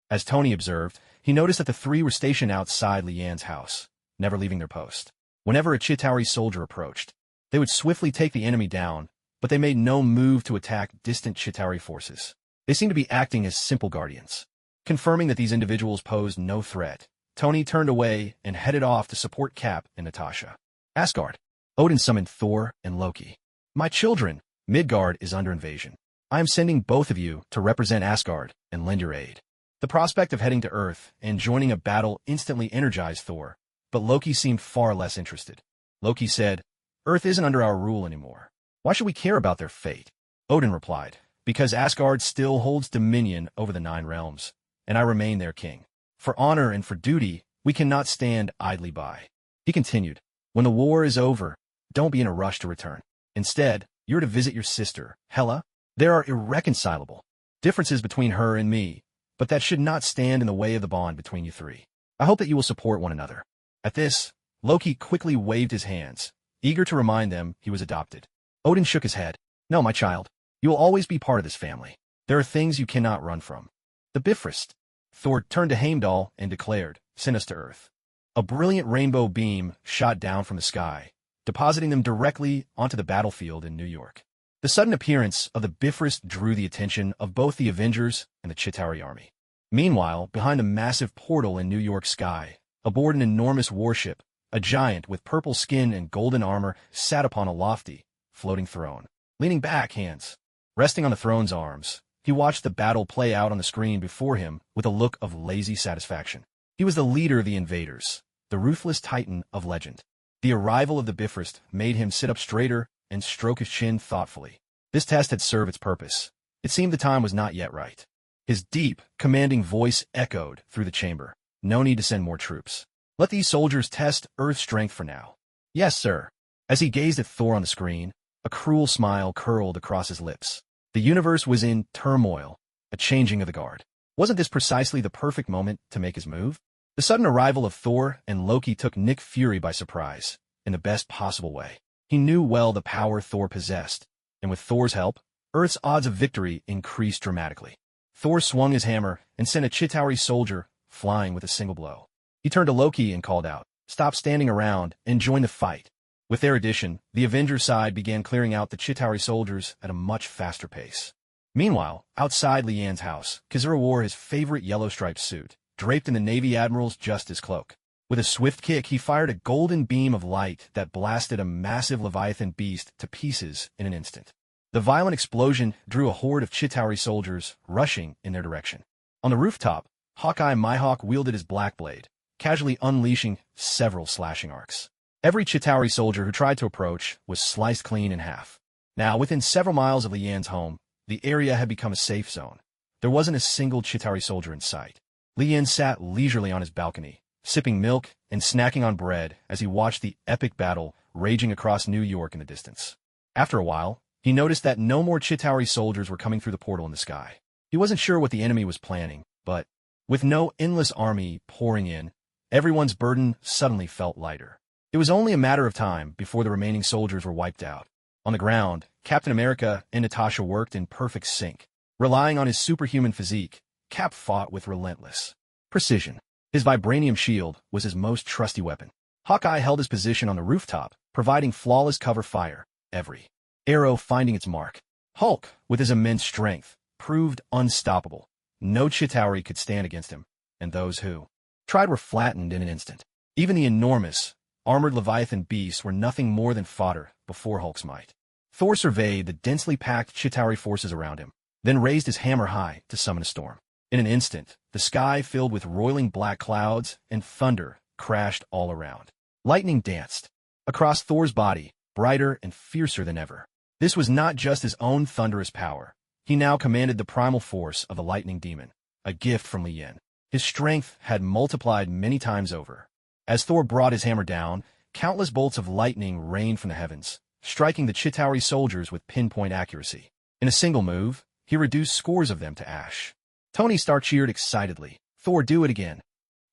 As Tony observed, he noticed that the three were stationed outside Lian's house, never leaving their post. Whenever a Chitauri soldier approached, they would swiftly take the enemy down, but they made no move to attack distant Chitauri forces. They seemed to be acting as simple guardians. Confirming that these individuals posed no threat, Tony turned away and headed off to support Cap and Natasha. Asgard. Odin summoned Thor and Loki. My children, Midgard is under invasion. I am sending both of you to represent Asgard and lend your aid. The prospect of heading to Earth and joining a battle instantly energized Thor, but Loki seemed far less interested. Loki said, Earth isn't under our rule anymore. Why should we care about their fate? Odin replied, because Asgard still holds dominion over the 9 realms, and I remain their king. For honor and for duty, we cannot stand idly by. He continued, when the war is over, don't be in a rush to return. Instead, you're to visit your sister, Hela. There are irreconcilable differences between her and me, but that should not stand in the way of the bond between you three. I hope that you will support one another. At this, Loki quickly waved his hands, eager to remind them he was adopted. Odin shook his head. No, my child. You will always be part of this family. There are things you cannot run from. The Bifrost. Thor turned to Heimdall and declared, send us to Earth. A brilliant rainbow beam shot down from the sky, depositing them directly onto the battlefield in New York. The sudden appearance of the Bifrost drew the attention of both the Avengers and the Chitauri army. Meanwhile, behind a massive portal in New York sky, aboard an enormous warship, a giant with purple skin and golden armor sat upon a lofty, floating throne. Leaning back, hands resting on the throne's arms, he watched the battle play out on the screen before him with a look of lazy satisfaction. He was the leader of the invaders, the ruthless titan of legend. The arrival of the Bifrost made him sit up straighter and stroke his chin thoughtfully. This test had served its purpose. It seemed the time was not yet right. His deep, commanding voice echoed through the chamber. No need to send more troops. Let these soldiers test Earth's strength for now. Yes, sir. As he gazed at Thor on the screen, a cruel smile curled across his lips. The universe was in turmoil, a changing of the guard. Wasn't this precisely the perfect moment to make his move? The sudden arrival of Thor and Loki took Nick Fury by surprise, in the best possible way. He knew well the power Thor possessed, and with Thor's help, Earth's odds of victory increased dramatically. Thor swung his hammer and sent a Chitauri soldier flying with a single blow. He turned to Loki and called out, "Stop standing around and join the fight." With their addition, the Avengers side began clearing out the Chitauri soldiers at a much faster pace. Meanwhile, outside Lian's house, Kazura wore his favorite yellow-striped suit, draped in the Navy Admiral's Justice cloak. With a swift kick, he fired a golden beam of light that blasted a massive Leviathan beast to pieces in an instant. The violent explosion drew a horde of Chitauri soldiers rushing in their direction. On the rooftop, Hawkeye Mihawk wielded his black blade, casually unleashing several slashing arcs. Every Chitauri soldier who tried to approach was sliced clean in half. Now, within several miles of Lian's home, the area had become a safe zone. There wasn't a single Chitauri soldier in sight. Lian sat leisurely on his balcony, sipping milk and snacking on bread as he watched the epic battle raging across New York in the distance. After a while, he noticed that no more Chitauri soldiers were coming through the portal in the sky. He wasn't sure what the enemy was planning, but with no endless army pouring in, everyone's burden suddenly felt lighter. It was only a matter of time before the remaining soldiers were wiped out. On the ground, Captain America and Natasha worked in perfect sync. Relying on his superhuman physique, Cap fought with relentless precision. His vibranium shield was his most trusty weapon. Hawkeye held his position on the rooftop, providing flawless cover fire, every arrow finding its mark. Hulk, with his immense strength, proved unstoppable. No Chitauri could stand against him, and those who tried were flattened in an instant. Even the enormous, armored Leviathan beasts were nothing more than fodder before Hulk's might. Thor surveyed the densely packed Chitauri forces around him, then raised his hammer high to summon a storm. In an instant, the sky filled with roiling black clouds and thunder crashed all around. Lightning danced across Thor's body, brighter and fiercer than ever. This was not just his own thunderous power. He now commanded the primal force of the lightning demon, a gift from Lian. His strength had multiplied many times over. As Thor brought his hammer down, countless bolts of lightning rained from the heavens, striking the Chitauri soldiers with pinpoint accuracy. In a single move, he reduced scores of them to ash. Tony Stark cheered excitedly. "Thor, do it again."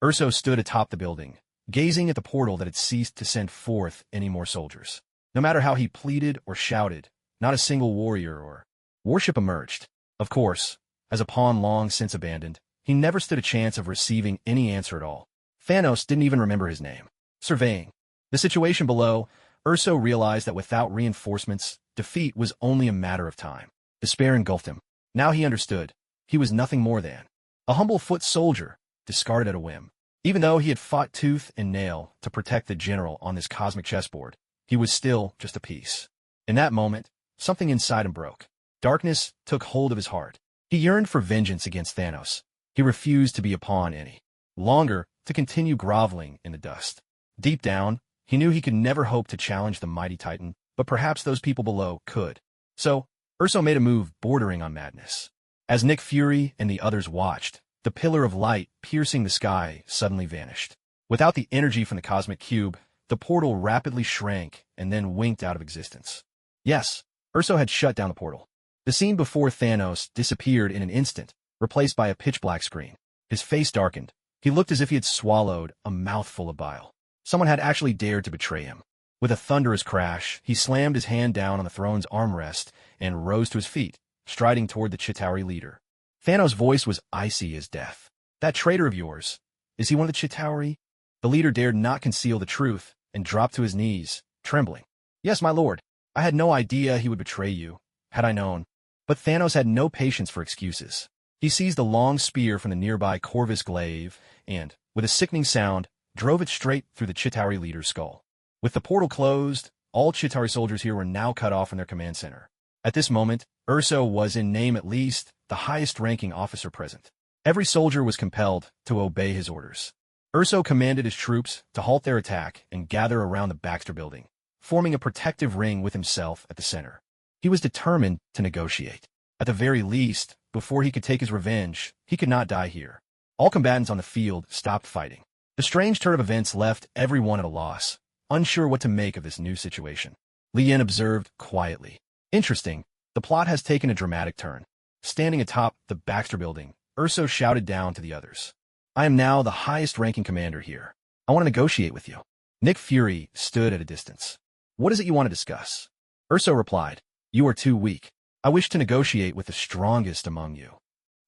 Urso stood atop the building, gazing at the portal that had ceased to send forth any more soldiers. No matter how he pleaded or shouted, not a single warrior or warship emerged. Of course, as a pawn long since abandoned, he never stood a chance of receiving any answer at all. Thanos didn't even remember his name. Surveying the situation below, Urso realized that without reinforcements, defeat was only a matter of time. Despair engulfed him. Now he understood. He was nothing more than a humble foot soldier, discarded at a whim. Even though he had fought tooth and nail to protect the general on this cosmic chessboard, he was still just a piece. In that moment, something inside him broke. Darkness took hold of his heart. He yearned for vengeance against Thanos. He refused to be a pawn any longer, to continue groveling in the dust. Deep down, he knew he could never hope to challenge the mighty Titan, but perhaps those people below could. So, Urso made a move bordering on madness. As Nick Fury and the others watched, the pillar of light piercing the sky suddenly vanished. Without the energy from the cosmic cube, the portal rapidly shrank and then winked out of existence. Yes, Urso had shut down the portal. The scene before Thanos disappeared in an instant, replaced by a pitch-black screen. His face darkened. He looked as if he had swallowed a mouthful of bile. Someone had actually dared to betray him. With a thunderous crash, he slammed his hand down on the throne's armrest and rose to his feet, striding toward the Chitauri leader. Thanos' voice was icy as death. "That traitor of yours, is he one of the Chitauri?" The leader dared not conceal the truth and dropped to his knees, trembling. "Yes, my lord. I had no idea he would betray you, had I known." But Thanos had no patience for excuses. He seized a long spear from the nearby Corvus glaive and, with a sickening sound, drove it straight through the Chitauri leader's skull. With the portal closed, all Chitauri soldiers here were now cut off from their command center. At this moment, Urso was, in name at least, the highest-ranking officer present. Every soldier was compelled to obey his orders. Urso commanded his troops to halt their attack and gather around the Baxter building, forming a protective ring with himself at the center. He was determined to negotiate. At the very least, before he could take his revenge, he could not die here. All combatants on the field stopped fighting. The strange turn of events left everyone at a loss, unsure what to make of this new situation. Li Yin observed quietly. Interesting, the plot has taken a dramatic turn. Standing atop the Baxter building, Urso shouted down to the others. I am now the highest-ranking commander here. I want to negotiate with you. Nick Fury stood at a distance. What is it you want to discuss? Urso replied, You are too weak. I wish to negotiate with the strongest among you.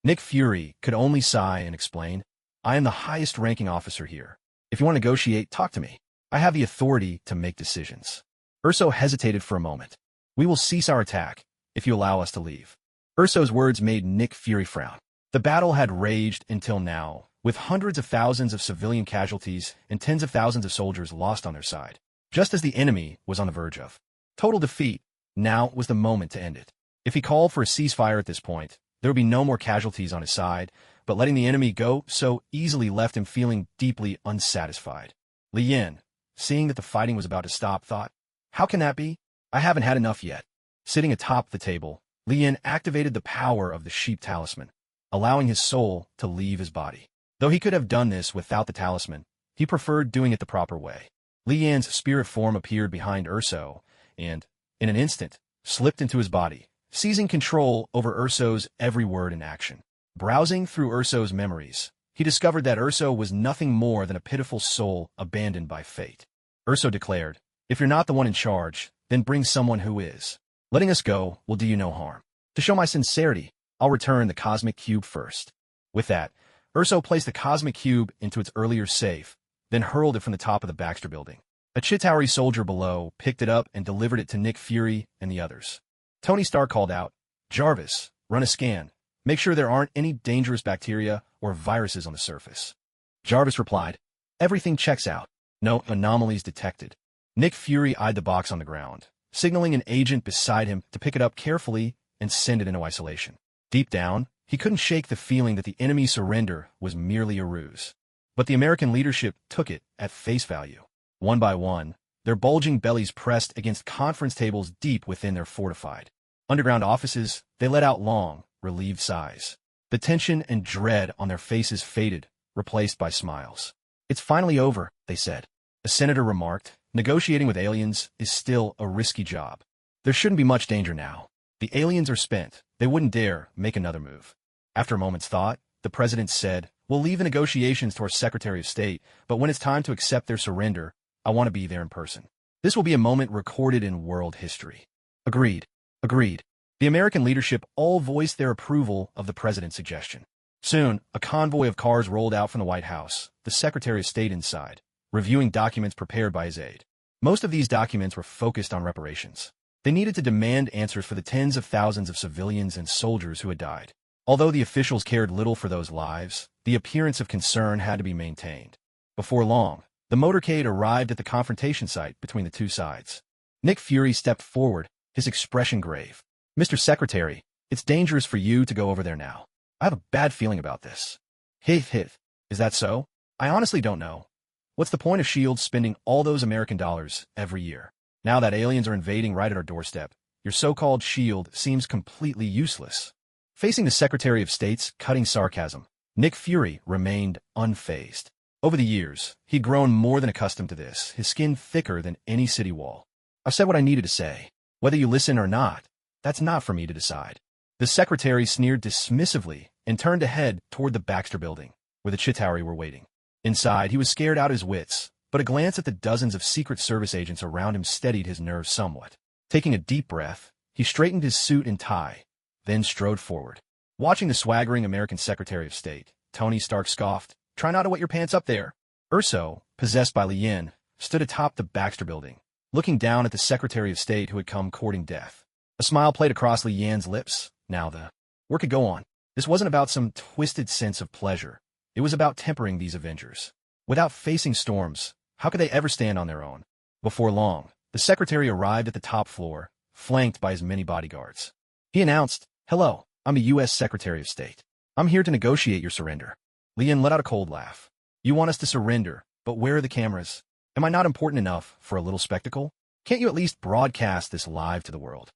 Nick Fury could only sigh and explain, I am the highest-ranking officer here. If you want to negotiate, talk to me. I have the authority to make decisions. Urso hesitated for a moment. We will cease our attack if you allow us to leave. Urso's words made Nick Fury frown. The battle had raged until now, with hundreds of thousands of civilian casualties and tens of thousands of soldiers lost on their side. Just as the enemy was on the verge of total defeat, now was the moment to end it. If he called for a ceasefire at this point, there would be no more casualties on his side, but letting the enemy go so easily left him feeling deeply unsatisfied. Li Yin, seeing that the fighting was about to stop, thought, How can that be? I haven't had enough yet. Sitting atop the table, Li Yin activated the power of the sheep talisman, allowing his soul to leave his body. Though he could have done this without the talisman, he preferred doing it the proper way. Li Yin's spirit form appeared behind Urso, and, in an instant, slipped into his body, seizing control over Urso's every word and action. Browsing through Urso's memories, he discovered that Urso was nothing more than a pitiful soul abandoned by fate. Urso declared, If you're not the one in charge, then bring someone who is. Letting us go will do you no harm. To show my sincerity, I'll return the Cosmic Cube first. With that, Urso placed the Cosmic Cube into its earlier safe, then hurled it from the top of the Baxter building. A Chitauri soldier below picked it up and delivered it to Nick Fury and the others. Tony Stark called out, Jarvis, run a scan. Make sure there aren't any dangerous bacteria or viruses on the surface. Jarvis replied, Everything checks out. No anomalies detected. Nick Fury eyed the box on the ground, signaling an agent beside him to pick it up carefully and send it into isolation. Deep down, he couldn't shake the feeling that the enemy's surrender was merely a ruse. But the American leadership took it at face value. One by one, their bulging bellies pressed against conference tables deep within their fortified underground offices. They let out long, relieved sighs. The tension and dread on their faces faded, replaced by smiles. It's finally over, they said. A senator remarked, negotiating with aliens is still a risky job. There shouldn't be much danger now. The aliens are spent. They wouldn't dare make another move. After a moment's thought, the president said, We'll leave the negotiations to our Secretary of State, but when it's time to accept their surrender, I want to be there in person. This will be a moment recorded in world history. Agreed. Agreed. The American leadership all voiced their approval of the president's suggestion. Soon, a convoy of cars rolled out from the White House, the Secretary of State inside, reviewing documents prepared by his aide. Most of these documents were focused on reparations. They needed to demand answers for the tens of thousands of civilians and soldiers who had died. Although the officials cared little for those lives, the appearance of concern had to be maintained. Before long, the motorcade arrived at the confrontation site between the two sides. Nick Fury stepped forward, his expression grave. Mr. Secretary, it's dangerous for you to go over there now. I have a bad feeling about this. Hith. Is that so? I honestly don't know. What's the point of S.H.I.E.L.D. spending all those American dollars every year? Now that aliens are invading right at our doorstep, your so-called S.H.I.E.L.D. seems completely useless. Facing the Secretary of State's cutting sarcasm, Nick Fury remained unfazed. Over the years, he'd grown more than accustomed to this, his skin thicker than any city wall. I've said what I needed to say. Whether you listen or not, that's not for me to decide. The secretary sneered dismissively and turned to head toward the Baxter building, where the Chitauri were waiting. Inside, he was scared out of his wits, but a glance at the dozens of Secret Service agents around him steadied his nerves somewhat. Taking a deep breath, he straightened his suit and tie, then strode forward. Watching the swaggering American Secretary of State, Tony Stark scoffed, Try not to wet your pants up there. Urso, possessed by Li Yin, stood atop the Baxter building, looking down at the Secretary of State who had come courting death. A smile played across Li Yin's lips. Now the work could go on. This wasn't about some twisted sense of pleasure. It was about tempering these Avengers. Without facing storms, how could they ever stand on their own? Before long, the secretary arrived at the top floor, flanked by his many bodyguards. He announced, "Hello, I'm the U.S. Secretary of State. I'm here to negotiate your surrender." Lian let out a cold laugh. "You want us to surrender, but where are the cameras? Am I not important enough for a little spectacle? Can't you at least broadcast this live to the world?"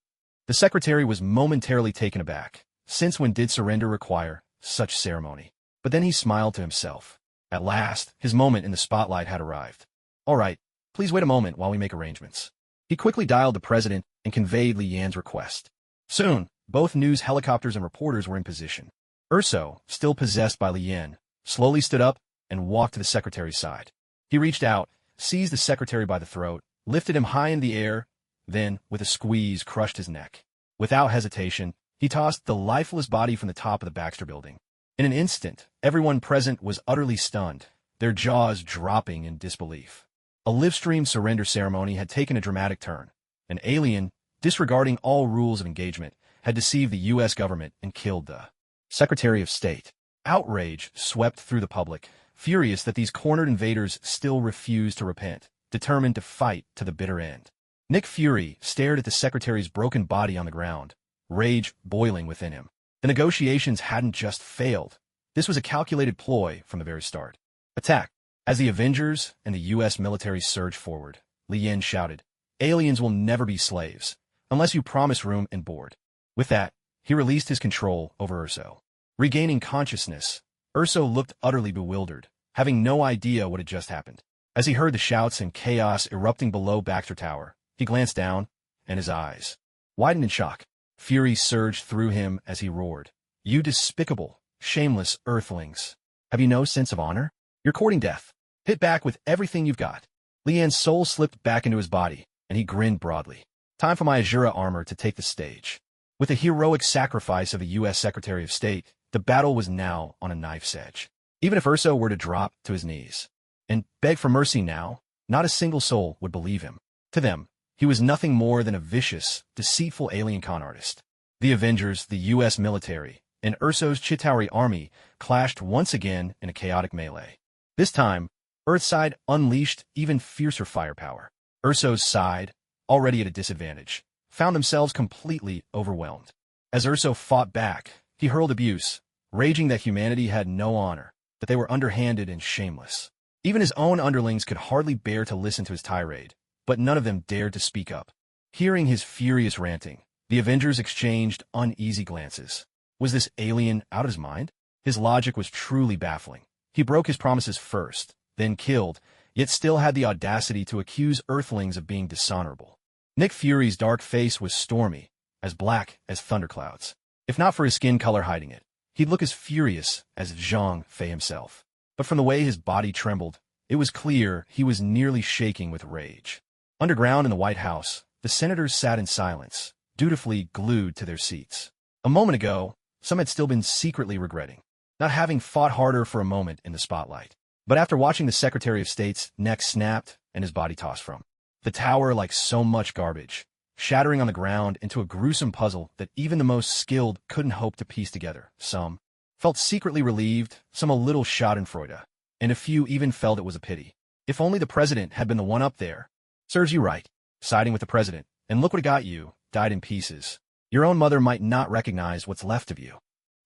The secretary was momentarily taken aback. Since when did surrender require such ceremony? But then he smiled to himself. At last, his moment in the spotlight had arrived. "All right, please wait a moment while we make arrangements." He quickly dialed the president and conveyed Li Yan's request. Soon, both news helicopters and reporters were in position. Urso, still possessed by Li Yan, slowly stood up and walked to the secretary's side. He reached out, seized the secretary by the throat, lifted him high in the air, then, with a squeeze, crushed his neck. Without hesitation, he tossed the lifeless body from the top of the Baxter building. In an instant, everyone present was utterly stunned, their jaws dropping in disbelief. A live-stream surrender ceremony had taken a dramatic turn. An alien, disregarding all rules of engagement, had deceived the U.S. government and killed the Secretary of State. Outrage swept through the public, furious that these cornered invaders still refused to repent, determined to fight to the bitter end. Nick Fury stared at the secretary's broken body on the ground, rage boiling within him. The negotiations hadn't just failed. This was a calculated ploy from the very start. Attack! As the Avengers and the U.S. military surged forward, Li Yan shouted, "Aliens will never be slaves, unless you promise room and board." With that, he released his control over Urso. Regaining consciousness, Urso looked utterly bewildered, having no idea what had just happened. As he heard the shouts and chaos erupting below Baxter Tower, he glanced down, and his eyes widened in shock. Fury surged through him as he roared, "You despicable, shameless Earthlings! Have you no sense of honor? You're courting death. Hit back with everything you've got." Li Yan's soul slipped back into his body, and he grinned broadly. "Time for my Azura armor to take the stage." With the heroic sacrifice of a U.S. Secretary of State, the battle was now on a knife's edge. Even if Urso were to drop to his knees and beg for mercy now, not a single soul would believe him. To them, he was nothing more than a vicious, deceitful alien con artist. The Avengers, the U.S. military, and Urso's Chitauri army clashed once again in a chaotic melee. This time, Earthside unleashed even fiercer firepower. Urso's side, already at a disadvantage, found themselves completely overwhelmed. As Urso fought back, he hurled abuse, raging that humanity had no honor, that they were underhanded and shameless. Even his own underlings could hardly bear to listen to his tirade, but none of them dared to speak up. Hearing his furious ranting, the Avengers exchanged uneasy glances. Was this alien out of his mind? His logic was truly baffling. He broke his promises first, then killed, yet still had the audacity to accuse Earthlings of being dishonorable. Nick Fury's dark face was stormy, as black as thunderclouds. If not for his skin color hiding it, he'd look as furious as Zhang Fei himself. But from the way his body trembled, it was clear he was nearly shaking with rage. Underground in the White House, the senators sat in silence, dutifully glued to their seats. A moment ago, some had still been secretly regretting not having fought harder for a moment in the spotlight. But after watching the Secretary of State's neck snapped and his body tossed from the tower like so much garbage, shattering on the ground into a gruesome puzzle that even the most skilled couldn't hope to piece together, some felt secretly relieved, some a little schadenfreude, and a few even felt it was a pity. If only the president had been the one up there. Serves you right, siding with the president, and look what it got you, died in pieces. Your own mother might not recognize what's left of you.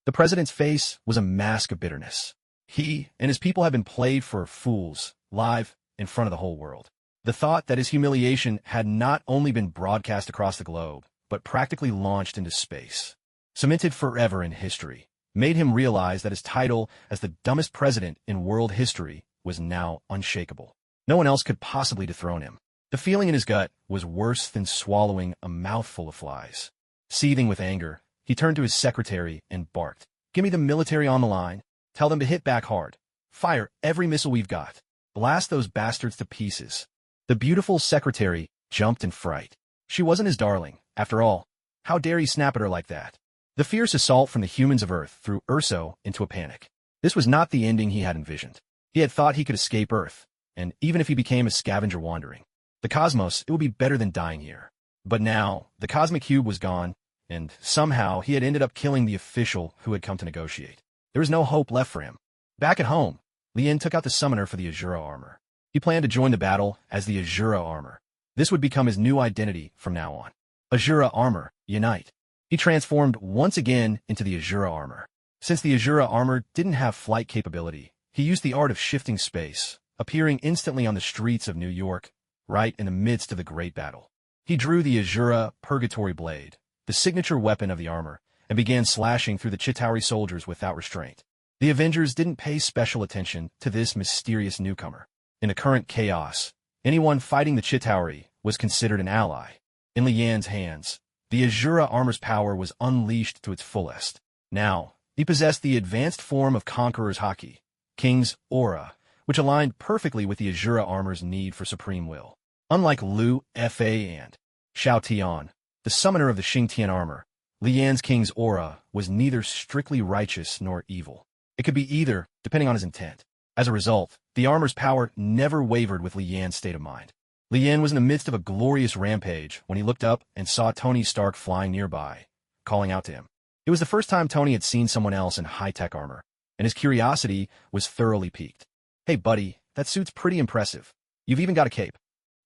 The president's face was a mask of bitterness. He and his people had been played for fools, live, in front of the whole world. The thought that his humiliation had not only been broadcast across the globe, but practically launched into space, cemented forever in history, made him realize that his title as the dumbest president in world history was now unshakable. No one else could possibly dethrone him. The feeling in his gut was worse than swallowing a mouthful of flies. Seething with anger, he turned to his secretary and barked, "Give me the military on the line. Tell them to hit back hard. Fire every missile we've got. Blast those bastards to pieces." The beautiful secretary jumped in fright. She wasn't his darling, after all. How dare he snap at her like that? The fierce assault from the humans of Earth threw Urso into a panic. This was not the ending he had envisioned. He had thought he could escape Earth, and even if he became a scavenger wandering the cosmos, it would be better than dying here. But now, the cosmic cube was gone, and somehow he had ended up killing the official who had come to negotiate. There was no hope left for him. Back at home, Lien took out the summoner for the Azura armor. He planned to join the battle as the Azura armor. This would become his new identity from now on. Azura armor, unite. He transformed once again into the Azura armor. Since the Azura armor didn't have flight capability, he used the art of shifting space, appearing instantly on the streets of New York, right in the midst of the great battle. He drew the Azura Purgatory Blade, the signature weapon of the armor, and began slashing through the Chitauri soldiers without restraint. The Avengers didn't pay special attention to this mysterious newcomer. In the current chaos, anyone fighting the Chitauri was considered an ally. In Lian's hands, the Azura armor's power was unleashed to its fullest. Now, he possessed the advanced form of Conqueror's Haki, King's Aura, which aligned perfectly with the Azura armor's need for supreme will. Unlike Lu Fa and Xiao Tian, the summoner of the Xingtian armor, Lian's King's Aura was neither strictly righteous nor evil. It could be either, depending on his intent. As a result, the armor's power never wavered with Lian's state of mind. Lian was in the midst of a glorious rampage when he looked up and saw Tony Stark flying nearby, calling out to him. It was the first time Tony had seen someone else in high-tech armor, and his curiosity was thoroughly piqued. "Hey, buddy, that suit's pretty impressive. You've even got a cape."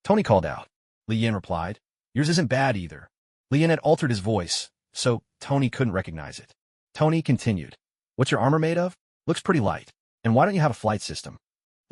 Tony called out. Lian replied, "Yours isn't bad either." Lian had altered his voice, so Tony couldn't recognize it. Tony continued, "What's your armor made of? Looks pretty light. And why don't you have a flight system?"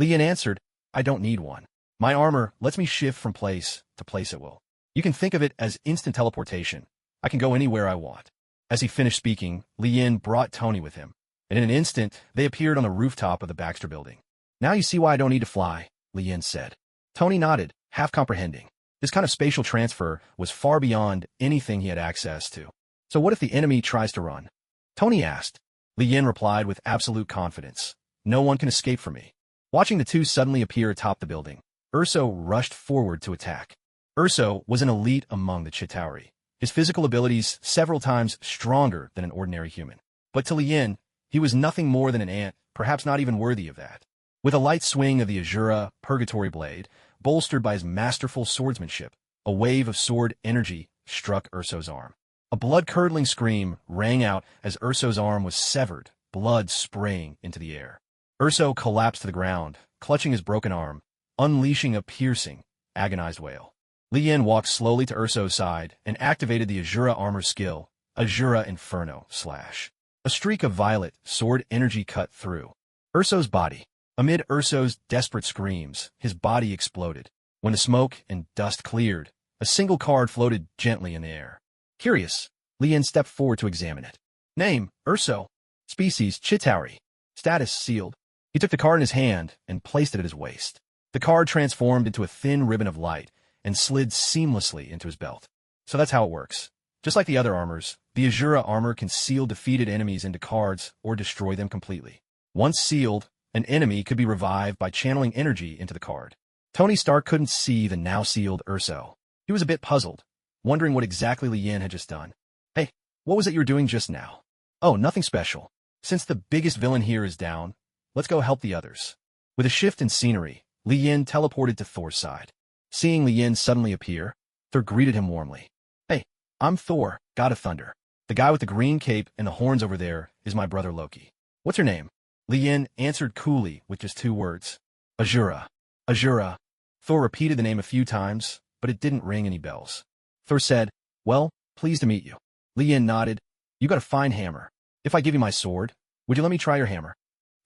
Lian answered, "I don't need one. My armor lets me shift from place to place at will. You can think of it as instant teleportation. I can go anywhere I want." As he finished speaking, Lian brought Tony with him, and in an instant, they appeared on the rooftop of the Baxter building. "Now you see why I don't need to fly," Lian said. Tony nodded, half comprehending. This kind of spatial transfer was far beyond anything he had access to. "So what if the enemy tries to run?" Tony asked. Lian replied with absolute confidence, "No one can escape from me." Watching the two suddenly appear atop the building, Urso rushed forward to attack. Urso was an elite among the Chitauri, his physical abilities several times stronger than an ordinary human. But to Lian, he was nothing more than an ant, perhaps not even worthy of that. With a light swing of the Azura Purgatory Blade, bolstered by his masterful swordsmanship, a wave of sword energy struck Urso's arm. A blood-curdling scream rang out as Urso's arm was severed, blood spraying into the air. Urso collapsed to the ground, clutching his broken arm, unleashing a piercing, agonized wail. Lian walked slowly to Urso's side and activated the Azura armor skill, Azura Inferno /. A streak of violet sword energy cut through Urso's body. Amid Urso's desperate screams, his body exploded. When the smoke and dust cleared, a single card floated gently in the air. Curious, Lian stepped forward to examine it. Name, Urso. Species, Chitauri. Status, sealed. He took the card in his hand and placed it at his waist. The card transformed into a thin ribbon of light and slid seamlessly into his belt. So that's how it works. Just like the other armors, the Azura armor can seal defeated enemies into cards or destroy them completely. Once sealed, an enemy could be revived by channeling energy into the card. Tony Stark couldn't see the now-sealed Urso. He was a bit puzzled, wondering what exactly Lian had just done. "Hey, what was it you were doing just now?" "Oh, nothing special. Since the biggest villain here is down, let's go help the others." With a shift in scenery, Lian teleported to Thor's side. Seeing Lian suddenly appear, Thor greeted him warmly. "Hey, I'm Thor, God of Thunder. The guy with the green cape and the horns over there is my brother Loki. What's your name?" Lian answered coolly with just 2 words. "Azura. Azura." Thor repeated the name a few times, but it didn't ring any bells. Thor said, "Well, pleased to meet you." Lian nodded. "You got a fine hammer. If I give you my sword, would you let me try your hammer?"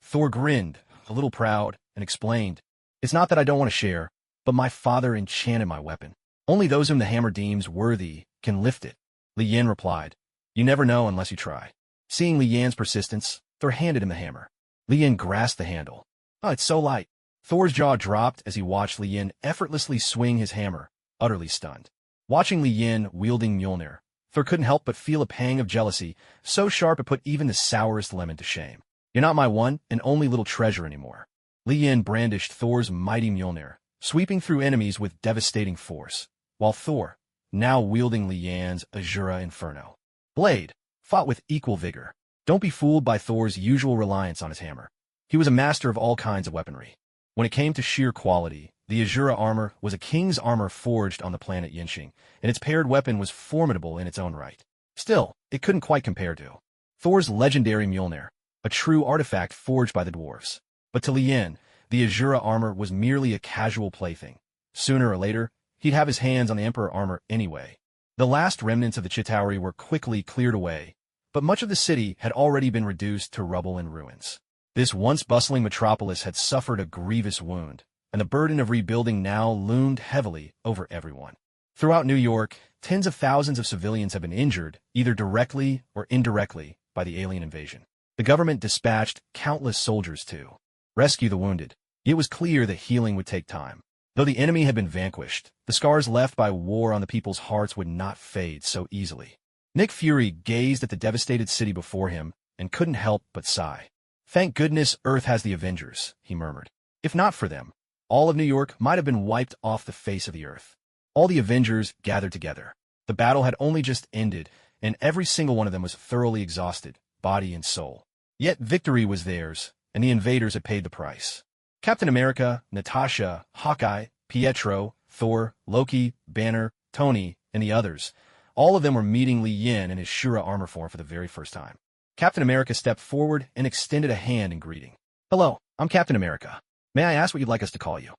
Thor grinned, a little proud, and explained, "It's not that I don't want to share, but my father enchanted my weapon. Only those whom the hammer deems worthy can lift it." Lian replied, "You never know unless you try." Seeing Lian's persistence, Thor handed him the hammer. Lian grasped the handle. "Oh, it's so light." Thor's jaw dropped as he watched Lian effortlessly swing his hammer, utterly stunned. Watching Lian wielding Mjolnir, Thor couldn't help but feel a pang of jealousy, so sharp it put even the sourest lemon to shame. "You're not my one and only little treasure anymore." Lian brandished Thor's mighty Mjolnir, sweeping through enemies with devastating force, while Thor, now wielding Lian's Azura Inferno blade, fought with equal vigor. Don't be fooled by Thor's usual reliance on his hammer. He was a master of all kinds of weaponry. When it came to sheer quality, the Azura armor was a king's armor forged on the planet Yinxing, and its paired weapon was formidable in its own right. Still, it couldn't quite compare to Thor's legendary Mjolnir, a true artifact forged by the dwarves. But to Lien, the Azura armor was merely a casual plaything. Sooner or later, he'd have his hands on the Emperor armor anyway. The last remnants of the Chitauri were quickly cleared away, but much of the city had already been reduced to rubble and ruins. This once bustling metropolis had suffered a grievous wound, and the burden of rebuilding now loomed heavily over everyone. Throughout New York, tens of thousands of civilians have been injured, either directly or indirectly, by the alien invasion. The government dispatched countless soldiers to rescue the wounded. It was clear that healing would take time. Though the enemy had been vanquished, the scars left by war on the people's hearts would not fade so easily. Nick Fury gazed at the devastated city before him and couldn't help but sigh. Thank goodness Earth has the Avengers, he murmured. If not for them, all of New York might have been wiped off the face of the earth. All the Avengers gathered together. The battle had only just ended, and every single one of them was thoroughly exhausted, body and soul. Yet victory was theirs, and the invaders had paid the price. Captain America, Natasha, Hawkeye, Pietro, Thor, Loki, Banner, Tony, and the others, all of them were meeting Lien in his Shura armor form for the very first time. Captain America stepped forward and extended a hand in greeting. Hello, I'm Captain America. May I ask what you'd like us to call you?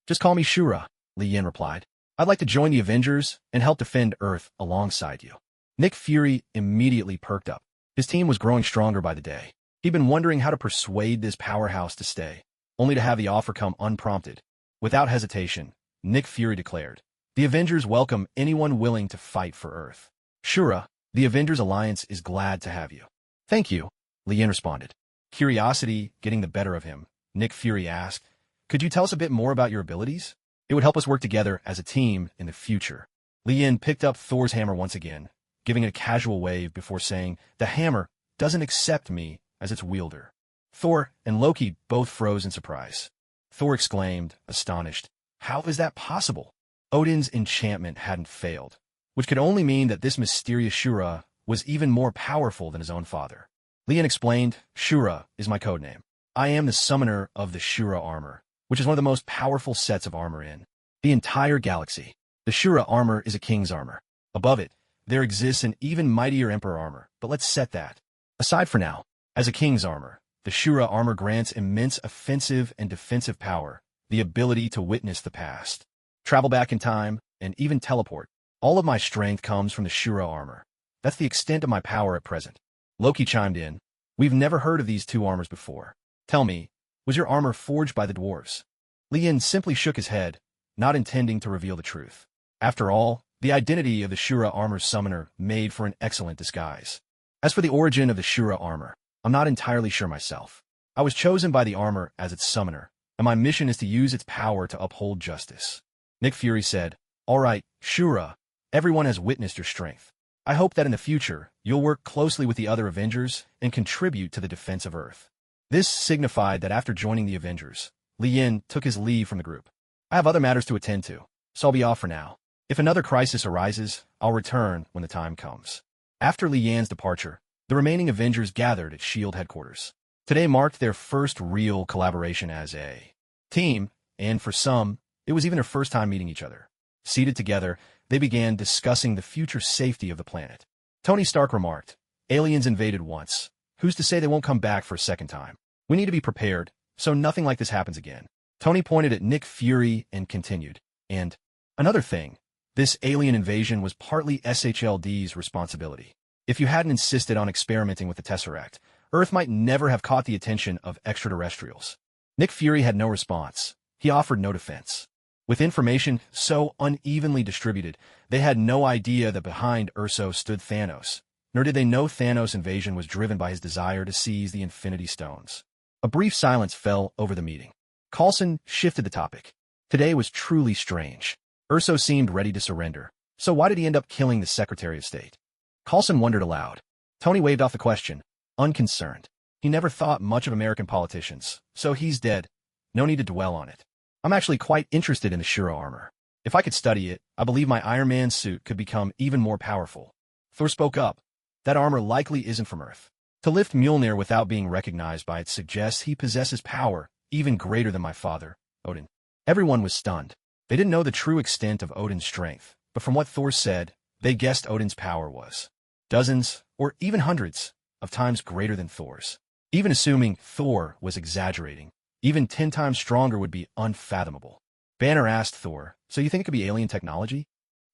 Just call me Shura, Lien replied. I'd like to join the Avengers and help defend Earth alongside you. Nick Fury immediately perked up. His team was growing stronger by the day. He'd been wondering how to persuade this powerhouse to stay, only to have the offer come unprompted. Without hesitation, Nick Fury declared, the Avengers welcome anyone willing to fight for Earth. Shura, the Avengers Alliance is glad to have you. Thank you, Lien responded. Curiosity getting the better of him, Nick Fury asked, could you tell us a bit more about your abilities? It would help us work together as a team in the future. Lien picked up Thor's hammer once again, giving it a casual wave before saying, the hammer doesn't accept me as its wielder. Thor and Loki both froze in surprise. Thor exclaimed, astonished, how is that possible? Odin's enchantment hadn't failed, which could only mean that this mysterious Shura was even more powerful than his own father. Lien explained, Shura is my codename. I am the summoner of the Shura armor, which is one of the most powerful sets of armor in the entire galaxy. The Shura armor is a king's armor. Above it, there exists an even mightier emperor armor, but let's set that aside for now. As a king's armor, the Shura armor grants immense offensive and defensive power, the ability to witness the past, travel back in time, and even teleport. All of my strength comes from the Shura armor. That's the extent of my power at present. Loki chimed in. We've never heard of these two armors before. Tell me, was your armor forged by the dwarves? Lien simply shook his head, not intending to reveal the truth. After all, the identity of the Shura armor's summoner made for an excellent disguise. As for the origin of the Shura armor, I'm not entirely sure myself. I was chosen by the armor as its summoner, and my mission is to use its power to uphold justice. Nick Fury said, all right, Shura, everyone has witnessed your strength. I hope that in the future, you'll work closely with the other Avengers and contribute to the defense of Earth. This signified that after joining the Avengers, Lien took his leave from the group. I have other matters to attend to, so I'll be off for now. If another crisis arises, I'll return when the time comes. After Lien's departure, the remaining Avengers gathered at S.H.I.E.L.D. headquarters. Today marked their first real collaboration as a team, and for some, it was even their first time meeting each other. Seated together, they began discussing the future safety of the planet. Tony Stark remarked, aliens invaded once. Who's to say they won't come back for a second time? We need to be prepared, so nothing like this happens again. Tony pointed at Nick Fury and continued. And another thing, this alien invasion was partly SHLD's responsibility. If you hadn't insisted on experimenting with the Tesseract, Earth might never have caught the attention of extraterrestrials. Nick Fury had no response. He offered no defense. With information so unevenly distributed, they had no idea that behind Urso stood Thanos, nor did they know Thanos' invasion was driven by his desire to seize the Infinity Stones. A brief silence fell over the meeting. Coulson shifted the topic. Today was truly strange. Urso seemed ready to surrender. So why did he end up killing the Secretary of State? Coulson wondered aloud. Tony waved off the question, unconcerned. He never thought much of American politicians, so he's dead. No need to dwell on it. I'm actually quite interested in the Shura armor. If I could study it, I believe my Iron Man suit could become even more powerful. Thor spoke up. That armor likely isn't from Earth. To lift Mjolnir without being recognized by it suggests he possesses power even greater than my father, Odin. Everyone was stunned. They didn't know the true extent of Odin's strength, but from what Thor said, they guessed Odin's power was dozens, or even hundreds of times greater than Thor's. Even assuming Thor was exaggerating, even 10 times stronger would be unfathomable. Banner asked Thor, "So you think it could be alien technology?"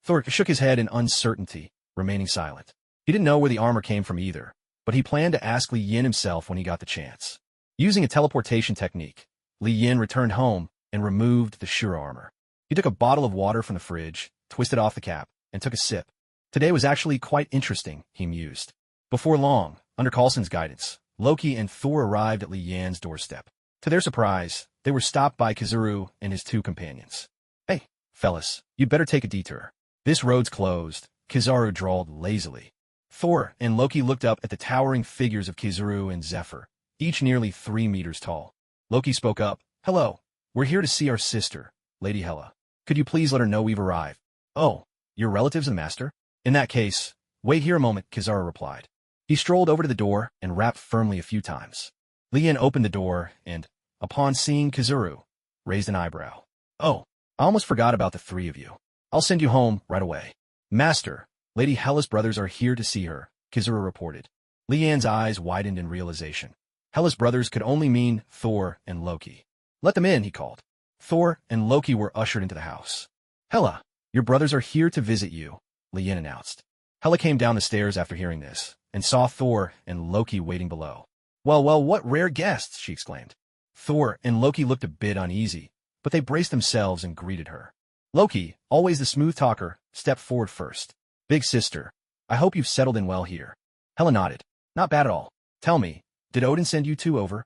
Thor shook his head in uncertainty, remaining silent. He didn't know where the armor came from either, but he planned to ask Li Yin himself when he got the chance. Using a teleportation technique, Li Yin returned home and removed the Shura armor. He took a bottle of water from the fridge, twisted off the cap, and took a sip. Today was actually quite interesting, he mused. Before long, under Coulson's guidance, Loki and Thor arrived at Li Yan's doorstep. To their surprise, they were stopped by Kizaru and his 2 companions. "Hey, fellas, you'd better take a detour. This road's closed," Kizaru drawled lazily. Thor and Loki looked up at the towering figures of Kizaru and Zephyr, each nearly 3 meters tall. Loki spoke up, "Hello, we're here to see our sister, Lady Hela. Could you please let her know we've arrived?" "Oh, your relatives and master? In that case, wait here a moment," Kizaru replied. He strolled over to the door and rapped firmly a few times. Li Yin opened the door and, upon seeing Kizaru, raised an eyebrow. "Oh, I almost forgot about the 3 of you. I'll send you home right away." "Master, Lady Hela's brothers are here to see her," Kizaru reported. Li Yan's eyes widened in realization. Hela's brothers could only mean Thor and Loki. "Let them in," he called. Thor and Loki were ushered into the house. "Hela, your brothers are here to visit you," Li Yin announced. Hela came down the stairs after hearing this, and saw Thor and Loki waiting below. Well, what rare guests," she exclaimed. Thor and Loki looked a bit uneasy, but they braced themselves and greeted her. Loki, always the smooth talker, stepped forward first. "Big sister, I hope you've settled in well here." Hela nodded. "Not bad at all. Tell me, did Odin send you 2 over?"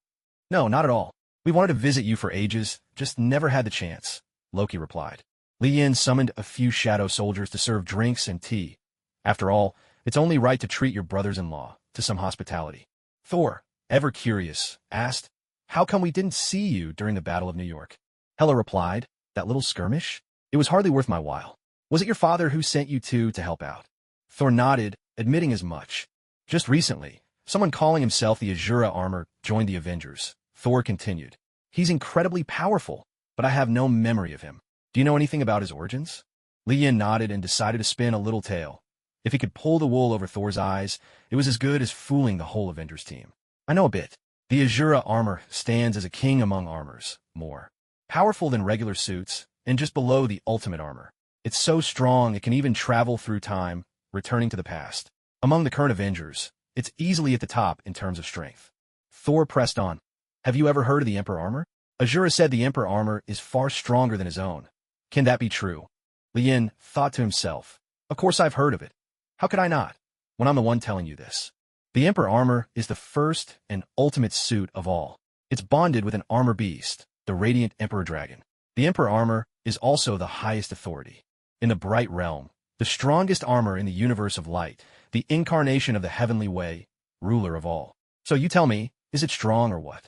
"No, not at all. We wanted to visit you for ages, just never had the chance," Loki replied. Li Yin summoned a few shadow soldiers to serve drinks and tea. After all, it's only right to treat your brothers-in-law to some hospitality. Thor, ever curious, asked, "How come we didn't see you during the Battle of New York?" Hela replied, "That little skirmish? It was hardly worth my while. Was it your father who sent you 2 to help out?" Thor nodded, admitting as much. "Just recently, someone calling himself the Azura Armor joined the Avengers," Thor continued. "He's incredibly powerful, but I have no memory of him. Do you know anything about his origins?" Li Yin nodded and decided to spin a little tale. If he could pull the wool over Thor's eyes, it was as good as fooling the whole Avengers team. "I know a bit. The Azura armor stands as a king among armors, more powerful than regular suits, and just below the ultimate armor. It's so strong it can even travel through time, returning to the past. Among the current Avengers, it's easily at the top in terms of strength." Thor pressed on. "Have you ever heard of the Emperor armor?" Azura said the Emperor armor is far stronger than his own. "Can that be true?" Li Yin thought to himself, "Of course I've heard of it. How could I not, when I'm the one telling you this?" The Emperor armor is the first and ultimate suit of all. It's bonded with an armor beast, the radiant Emperor Dragon. The Emperor armor is also the highest authority. In the Bright Realm, the strongest armor in the universe of light, the incarnation of the heavenly way, ruler of all. "So you tell me, is it strong or what?"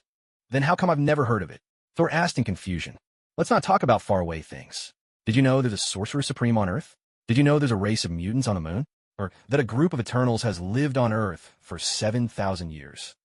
"Then how come I've never heard of it?" Thor asked in confusion. "Let's not talk about faraway things. Did you know there's a sorcerer supreme on Earth? Did you know there's a race of mutants on the moon? Or that a group of Eternals has lived on Earth for 7,000 years.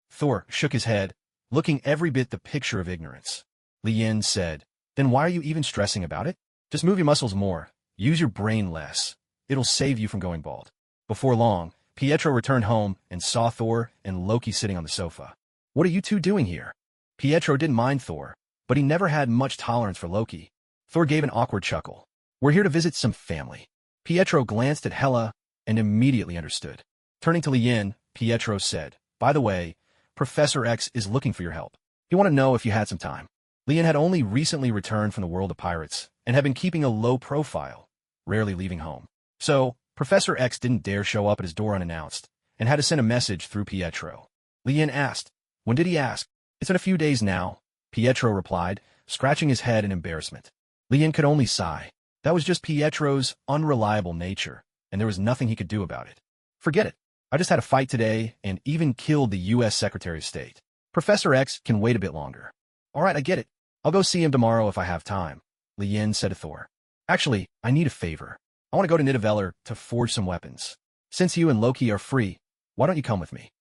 Thor shook his head, looking every bit the picture of ignorance. Li Yin said, "Then why are you even stressing about it? Just move your muscles more. Use your brain less. It'll save you from going bald." Before long, Pietro returned home and saw Thor and Loki sitting on the sofa. "What are you 2 doing here?" Pietro didn't mind Thor, but he never had much tolerance for Loki. Thor gave an awkward chuckle. "We're here to visit some family." Pietro glanced at Hela and immediately understood. Turning to Li Yin, Pietro said, "By the way, Professor X is looking for your help. He wanted to know if you had some time." Li Yin had only recently returned from the world of pirates and had been keeping a low profile, rarely leaving home. So, Professor X didn't dare show up at his door unannounced and had to send a message through Pietro. Li Yin asked, "When did he ask?" "It's in a few days now," Pietro replied, scratching his head in embarrassment. Li Yin could only sigh. That was just Pietro's unreliable nature, and there was nothing he could do about it. "Forget it. I just had a fight today and even killed the U.S. Secretary of State. Professor X can wait a bit longer." "All right, I get it. I'll go see him tomorrow if I have time," Li Yin said to Thor. "Actually, I need a favor. I want to go to Nidavellir to forge some weapons. Since you and Loki are free, why don't you come with me?"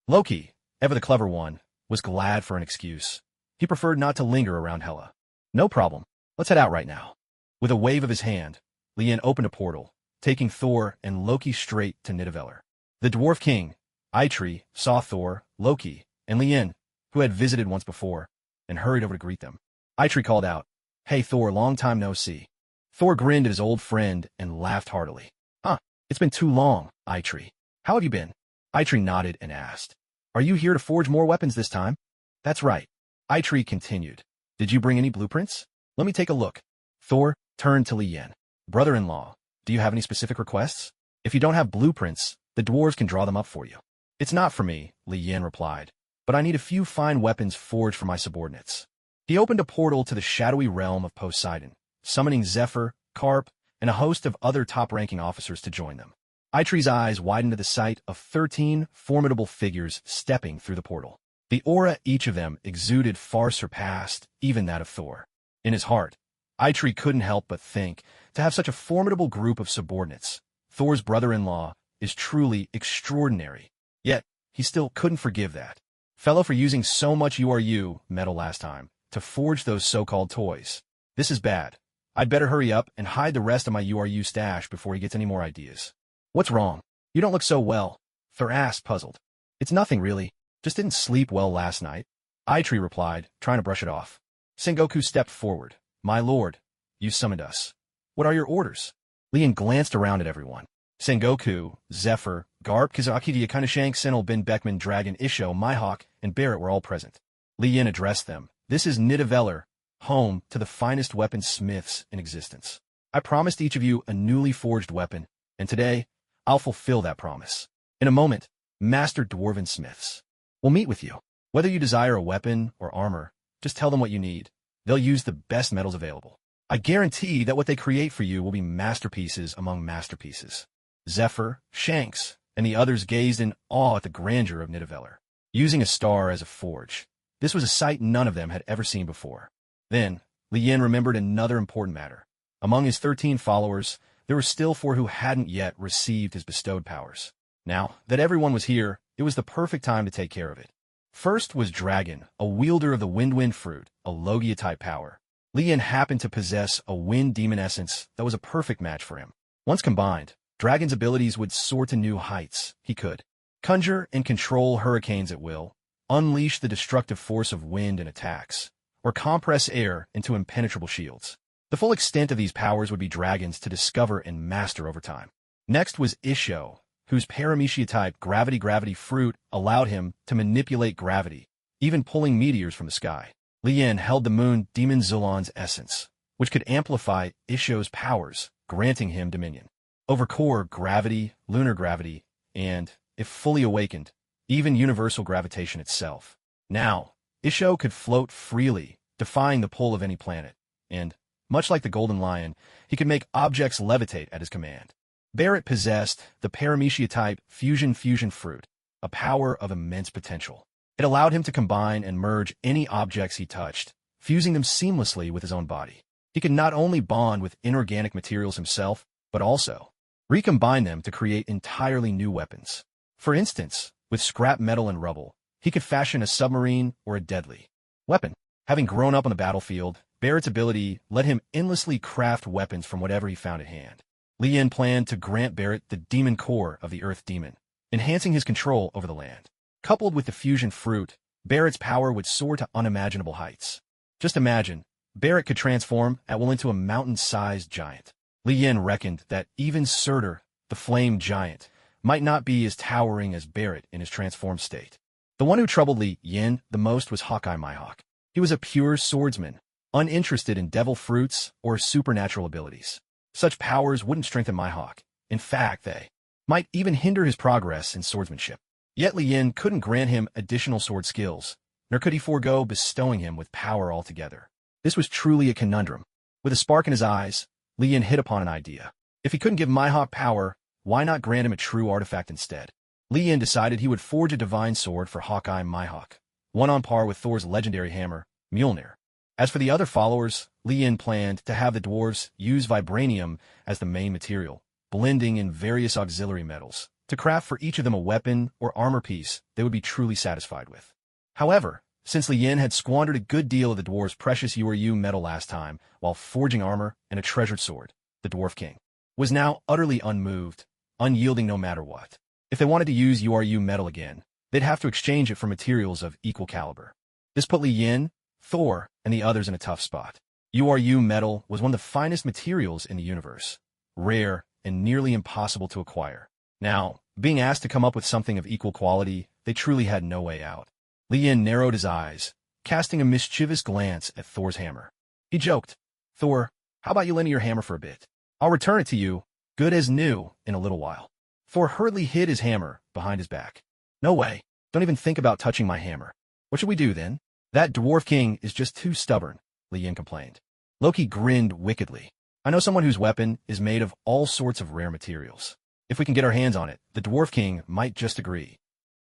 Loki, ever the clever one, was glad for an excuse. He preferred not to linger around Hela. "No problem. Let's head out right now." With a wave of his hand, Li Yin opened a portal, taking Thor and Loki straight to Nidavellir. The Dwarf King, Eitri, saw Thor, Loki, and Lien, who had visited once before, and hurried over to greet them. Eitri called out, "Hey Thor, long time no see." Thor grinned at his old friend and laughed heartily. "Huh, it's been too long, Eitri. How have you been?" Eitri nodded and asked, "Are you here to forge more weapons this time?" "That's right." Eitri continued, "Did you bring any blueprints? Let me take a look." Thor turned to Lien. "Brother-in-law, do you have any specific requests? If you don't have blueprints, the dwarves can draw them up for you." "It's not for me," Lien replied, "but I need a few fine weapons forged for my subordinates." He opened a portal to the shadowy realm of Poseidon, summoning Zephyr, Carp, and a host of other top-ranking officers to join them. Eitri's eyes widened to the sight of 13 formidable figures stepping through the portal. The aura each of them exuded far surpassed even that of Thor. In his heart, Eitri couldn't help but think, to have such a formidable group of subordinates, Thor's brother-in-law, is truly extraordinary. Yet, he still couldn't forgive that fellow for using so much URU metal last time to forge those so-called toys. This is bad. I'd better hurry up and hide the rest of my URU stash before he gets any more ideas. "What's wrong? You don't look so well," Thor asked, puzzled. "It's nothing really. Just didn't sleep well last night," Eitri replied, trying to brush it off. Sengoku stepped forward. "My lord, you summoned us. What are your orders?" Lien glanced around at everyone. Sengoku, Zephyr, Garp, Kazaki, Diakanishank, Senel, Ben Beckman, Dragon, Isho, Mihawk, and Barrett were all present. Lien addressed them. "This is Nidavellir, home to the finest weaponsmiths in existence. I promised each of you a newly forged weapon, and today, I'll fulfill that promise. In a moment, Master Dwarven Smiths will meet with you. Whether you desire a weapon or armor, just tell them what you need. They'll use the best metals available. I guarantee that what they create for you will be masterpieces among masterpieces." Zephyr, Shanks, and the others gazed in awe at the grandeur of Nidavellir, using a star as a forge. This was a sight none of them had ever seen before. Then, Lien remembered another important matter. Among his 13 followers, there were still 4 who hadn't yet received his bestowed powers. Now that everyone was here, it was the perfect time to take care of it. First was Dragon, a wielder of the Wind fruit, a Logia-type power. Lien happened to possess a wind demon essence that was a perfect match for him. Once combined, Dragon's abilities would soar to new heights. He could conjure and control hurricanes at will, unleash the destructive force of wind in attacks, or compress air into impenetrable shields. The full extent of these powers would be Dragon's to discover and master over time. Next was Isho, whose Paramecia-type gravity fruit allowed him to manipulate gravity, even pulling meteors from the sky. Lien held the moon demon Zulon's essence, which could amplify Isho's powers, granting him dominion over core gravity, lunar gravity, and, if fully awakened, even universal gravitation itself. Now, Isho could float freely, defying the pull of any planet, and, much like the Golden Lion, he could make objects levitate at his command. Barrett possessed the Paramecia-type fusion fruit, a power of immense potential. It allowed him to combine and merge any objects he touched, fusing them seamlessly with his own body. He could not only bond with inorganic materials himself, but also recombine them to create entirely new weapons. For instance, with scrap metal and rubble, he could fashion a submarine or a deadly weapon. Having grown up on the battlefield, Barrett's ability let him endlessly craft weapons from whatever he found at hand. Lien planned to grant Barrett the demon core of the Earth Demon, enhancing his control over the land. Coupled with the fusion fruit, Barrett's power would soar to unimaginable heights. Just imagine, Barrett could transform at will into a mountain-sized giant. Lien reckoned that even Surtur, the flame giant, might not be as towering as Barrett in his transformed state. The one who troubled Lien the most was Hawkeye Mihawk. He was a pure swordsman, uninterested in devil fruits or supernatural abilities. Such powers wouldn't strengthen Mihawk. In fact, they might even hinder his progress in swordsmanship. Yet Lien couldn't grant him additional sword skills, nor could he forego bestowing him with power altogether. This was truly a conundrum. With a spark in his eyes, Lien hit upon an idea. If he couldn't give Mihawk power, why not grant him a true artifact instead? Lien decided he would forge a divine sword for Hawkeye Mihawk, one on par with Thor's legendary hammer, Mjolnir. As for the other followers, Lien planned to have the dwarves use vibranium as the main material, blending in various auxiliary metals, to craft for each of them a weapon or armor piece they would be truly satisfied with. However, since Lien had squandered a good deal of the dwarves' precious URU metal last time while forging armor and a treasured sword, the Dwarf King was now utterly unmoved, unyielding no matter what. If they wanted to use URU metal again, they'd have to exchange it for materials of equal caliber. This put Li Yin, Thor, and the others in a tough spot. URU metal was one of the finest materials in the universe, rare and nearly impossible to acquire. Now, being asked to come up with something of equal quality, they truly had no way out. Li Yin narrowed his eyes, casting a mischievous glance at Thor's hammer. He joked, "Thor, how about you lend me your hammer for a bit? I'll return it to you, good as new, in a little while." Thor hurriedly hid his hammer behind his back. "No way. Don't even think about touching my hammer. What should we do, then?" "That dwarf king is just too stubborn," Li Yin complained. Loki grinned wickedly. "I know someone whose weapon is made of all sorts of rare materials. If we can get our hands on it, the dwarf king might just agree."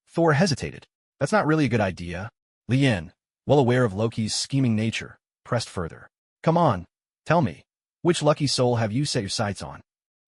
Thor hesitated. "That's not really a good idea." Li Yin, well aware of Loki's scheming nature, pressed further. "Come on, tell me, which lucky soul have you set your sights on?"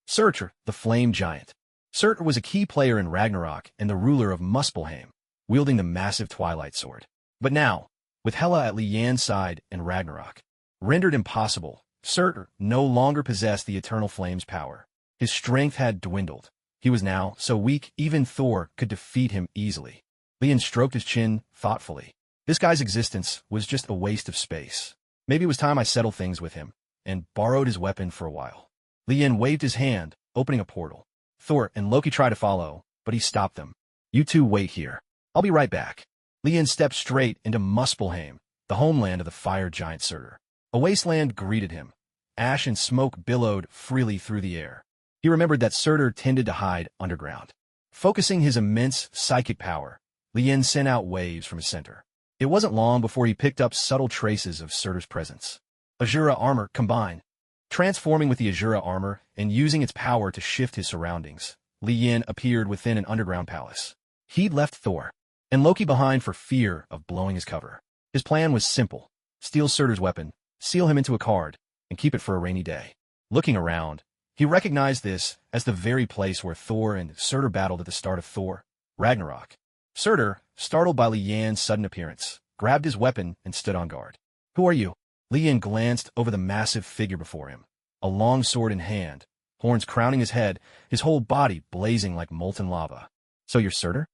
"Surtur, the flame giant." Surtur was a key player in Ragnarok and the ruler of Muspelheim, wielding the massive Twilight Sword. But now, with Hela at Li Yan's side in Ragnarok, rendered impossible, Surtur no longer possessed the Eternal Flame's power. His strength had dwindled. He was now so weak even Thor could defeat him easily. Li Yin stroked his chin thoughtfully. This guy's existence was just a waste of space. Maybe it was time I settled things with him, and borrowed his weapon for a while. Li Yin waved his hand, opening a portal. Thor and Loki tried to follow, but he stopped them. "You two wait here. I'll be right back." Li Yin stepped straight into Muspelheim, the homeland of the fire giant Surtur. A wasteland greeted him. Ash and smoke billowed freely through the air. He remembered that Surtur tended to hide underground. Focusing his immense psychic power, Li Yin sent out waves from his center. It wasn't long before he picked up subtle traces of Surtur's presence. Azura armor combined. Transforming with the Azura armor and using its power to shift his surroundings, Li Yin appeared within an underground palace. He'd left Thor and Loki behind for fear of blowing his cover. His plan was simple: steal Surtur's weapon, seal him into a card, and keep it for a rainy day. Looking around, he recognized this as the very place where Thor and Surtur battled at the start of Thor Ragnarok. Surtur, startled by Li Yan's sudden appearance, grabbed his weapon and stood on guard. "Who are you?" Li Yan glanced over the massive figure before him, a long sword in hand, horns crowning his head, his whole body blazing like molten lava. "So you're Surtur?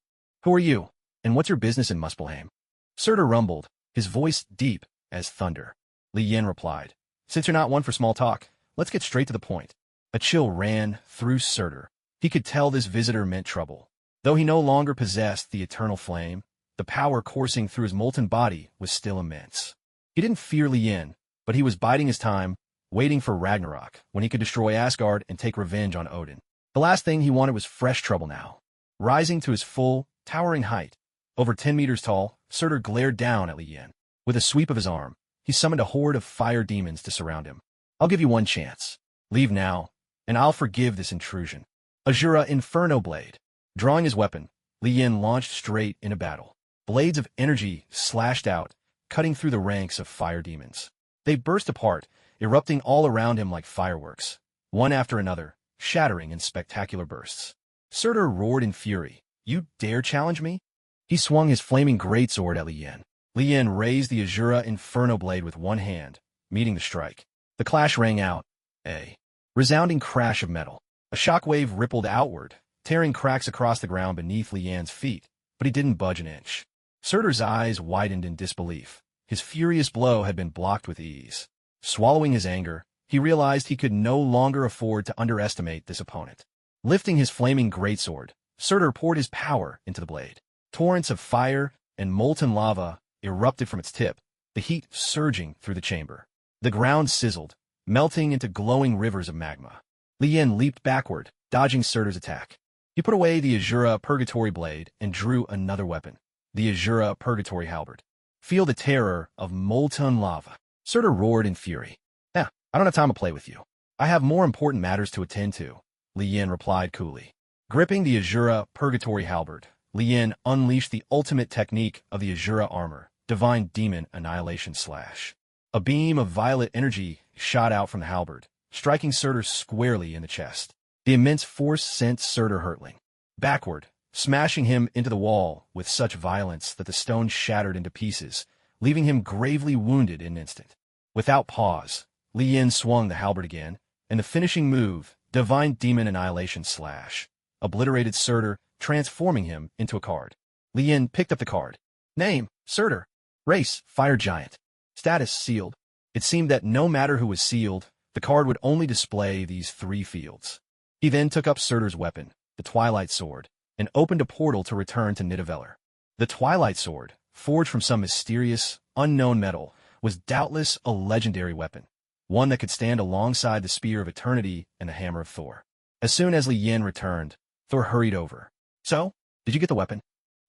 Who are you, and what's your business in Muspelheim?" Surtur rumbled, his voice deep as thunder. Li Yan replied, "Since you're not one for small talk, let's get straight to the point." A chill ran through Surtur. He could tell this visitor meant trouble. Though he no longer possessed the eternal flame, the power coursing through his molten body was still immense. He didn't fear Li Yin, but he was biding his time, waiting for Ragnarok, when he could destroy Asgard and take revenge on Odin. The last thing he wanted was fresh trouble now. Rising to his full, towering height, over 10 meters tall, Surtur glared down at Li Yin. With a sweep of his arm, he summoned a horde of fire demons to surround him. "I'll give you one chance. Leave now, and I'll forgive this intrusion." Azura Inferno Blade. Drawing his weapon, Li Yin launched straight into battle. Blades of energy slashed out, cutting through the ranks of fire demons. They burst apart, erupting all around him like fireworks, one after another, shattering in spectacular bursts. Surtur roared in fury. "You dare challenge me?" He swung his flaming greatsword at Li Yin. Li Yin raised the Azura Inferno Blade with one hand, meeting the strike. The clash rang out. A resounding crash of metal. A shockwave rippled outward, tearing cracks across the ground beneath Li Yan's feet, but he didn't budge an inch. Surtur's eyes widened in disbelief. His furious blow had been blocked with ease. Swallowing his anger, he realized he could no longer afford to underestimate this opponent. Lifting his flaming greatsword, Surtur poured his power into the blade. Torrents of fire and molten lava erupted from its tip, the heat surging through the chamber. The ground sizzled, melting into glowing rivers of magma. Li Yin leaped backward, dodging Surtur's attack. He put away the Azura Purgatory Blade and drew another weapon, the Azura Purgatory Halberd. "Feel the terror of molten lava." Surtur roared in fury. "Nah, I don't have time to play with you. I have more important matters to attend to," Li Yin replied coolly. Gripping the Azura Purgatory Halberd, Li Yin unleashed the ultimate technique of the Azura armor, Divine Demon Annihilation Slash. A beam of violet energy shot out from the halberd, striking Surtur squarely in the chest. The immense force sent Surtur hurtling backward, smashing him into the wall with such violence that the stone shattered into pieces, leaving him gravely wounded in an instant. Without pause, Li Yin swung the halberd again, and the finishing move, Divine Demon Annihilation Slash, obliterated Surtur, transforming him into a card. Lien picked up the card. Name, Surtur. Race, Fire Giant. Status, sealed. It seemed that no matter who was sealed, the card would only display these 3 fields. He then took up Surtur's weapon, the Twilight Sword, and opened a portal to return to Nidavellir. The Twilight Sword, forged from some mysterious, unknown metal, was doubtless a legendary weapon, one that could stand alongside the Spear of Eternity and the Hammer of Thor. As soon as Lien returned, Thor hurried over. So, did you get the weapon?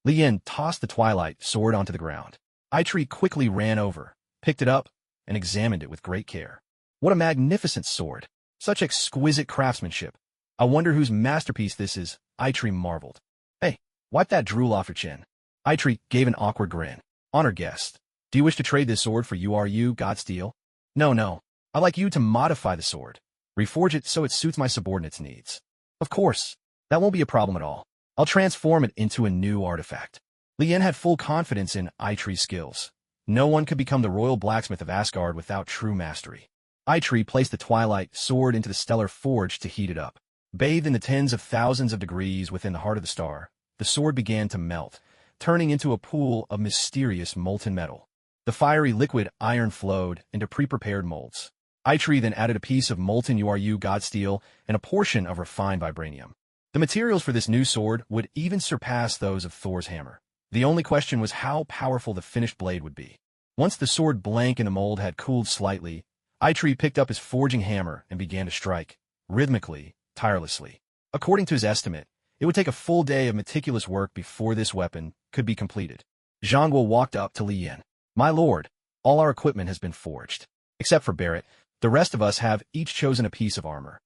Lien tossed the Twilight Sword onto the ground. Eitri quickly ran over, picked it up, and examined it with great care. What a magnificent sword! Such exquisite craftsmanship. I wonder whose masterpiece this is, Eitri marveled. Hey, wipe that drool off your chin. Eitri gave an awkward grin. Honored guest, do you wish to trade this sword for URU, Godsteel? No. I'd like you to modify the sword. Reforge it so it suits my subordinate's needs. Of course, that won't be a problem at all. I'll transform it into a new artifact. Lien had full confidence in Eitri's skills. No one could become the royal blacksmith of Asgard without true mastery. Eitri placed the Twilight Sword into the stellar forge to heat it up. Bathed in the tens of thousands of degrees within the heart of the star, the sword began to melt, turning into a pool of mysterious molten metal. The fiery liquid iron flowed into pre-prepared molds. Eitri then added a piece of molten URU Godsteel and a portion of refined vibranium. The materials for this new sword would even surpass those of Thor's hammer. The only question was how powerful the finished blade would be. Once the sword blank in the mold had cooled slightly, Eitri picked up his forging hammer and began to strike, rhythmically, tirelessly. According to his estimate, it would take a full day of meticulous work before this weapon could be completed. Shenghuang walked up to Lien. My lord, all our equipment has been forged. Except for Barrett, the rest of us have each chosen a piece of armor.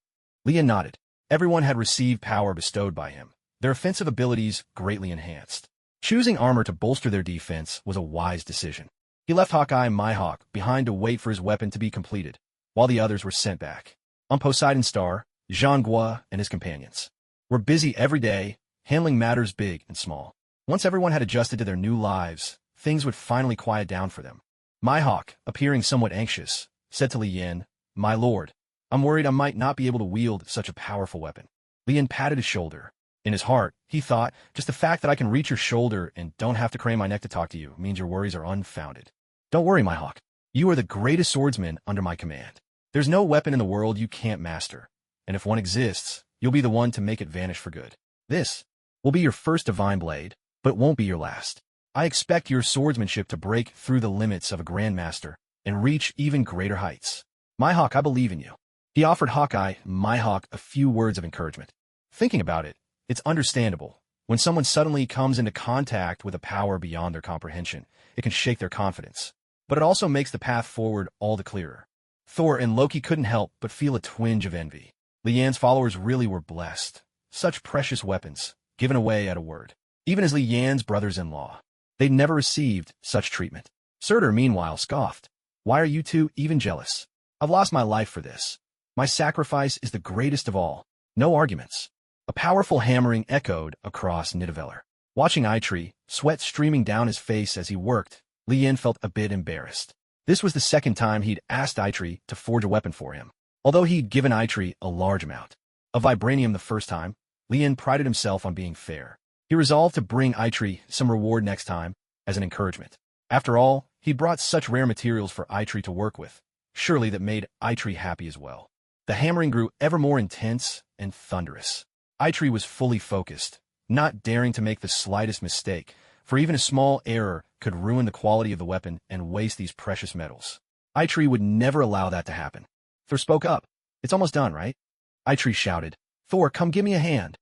Lien nodded. Everyone had received power bestowed by him, their offensive abilities greatly enhanced. Choosing armor to bolster their defense was a wise decision. He left Hawkeye Mihawk behind to wait for his weapon to be completed, while the others were sent back. On Poseidon's star, Shenghuang and his companions were busy every day, handling matters big and small. Once everyone had adjusted to their new lives, things would finally quiet down for them. Mihawk, appearing somewhat anxious, said to Lien, My lord, I'm worried I might not be able to wield such a powerful weapon. Lien patted his shoulder. In his heart, he thought, just the fact that I can reach your shoulder and don't have to crane my neck to talk to you means your worries are unfounded. Don't worry, Mihawk. You are the greatest swordsman under my command. There's no weapon in the world you can't master, and if one exists, you'll be the one to make it vanish for good. This will be your first divine blade, but it won't be your last. I expect your swordsmanship to break through the limits of a grandmaster and reach even greater heights. Mihawk, I believe in you. He offered Hawkeye Mihawk a few words of encouragement. Thinking about it, it's understandable. When someone suddenly comes into contact with a power beyond their comprehension, it can shake their confidence. But it also makes the path forward all the clearer. Thor and Loki couldn't help but feel a twinge of envy. Lian's followers really were blessed. Such precious weapons, given away at a word. Even as Lian's brothers-in-law, they'd never received such treatment. Surtur, meanwhile, scoffed. Why are you two even jealous? I've lost my life for this. My sacrifice is the greatest of all. No arguments. A powerful hammering echoed across Nidavellir. Watching Eitri, sweat streaming down his face as he worked, Lien felt a bit embarrassed. This was the second time he'd asked Eitri to forge a weapon for him. Although he'd given Eitri a large amount of vibranium the first time, Lien prided himself on being fair. He resolved to bring Eitri some reward next time as an encouragement. After all, he'd brought such rare materials for Eitri to work with. Surely that made Eitri happy as well. The hammering grew ever more intense and thunderous. Eitri was fully focused, not daring to make the slightest mistake, for even a small error could ruin the quality of the weapon and waste these precious metals. Eitri would never allow that to happen. Thor spoke up. It's almost done, right? Eitri shouted. Thor, come give me a hand.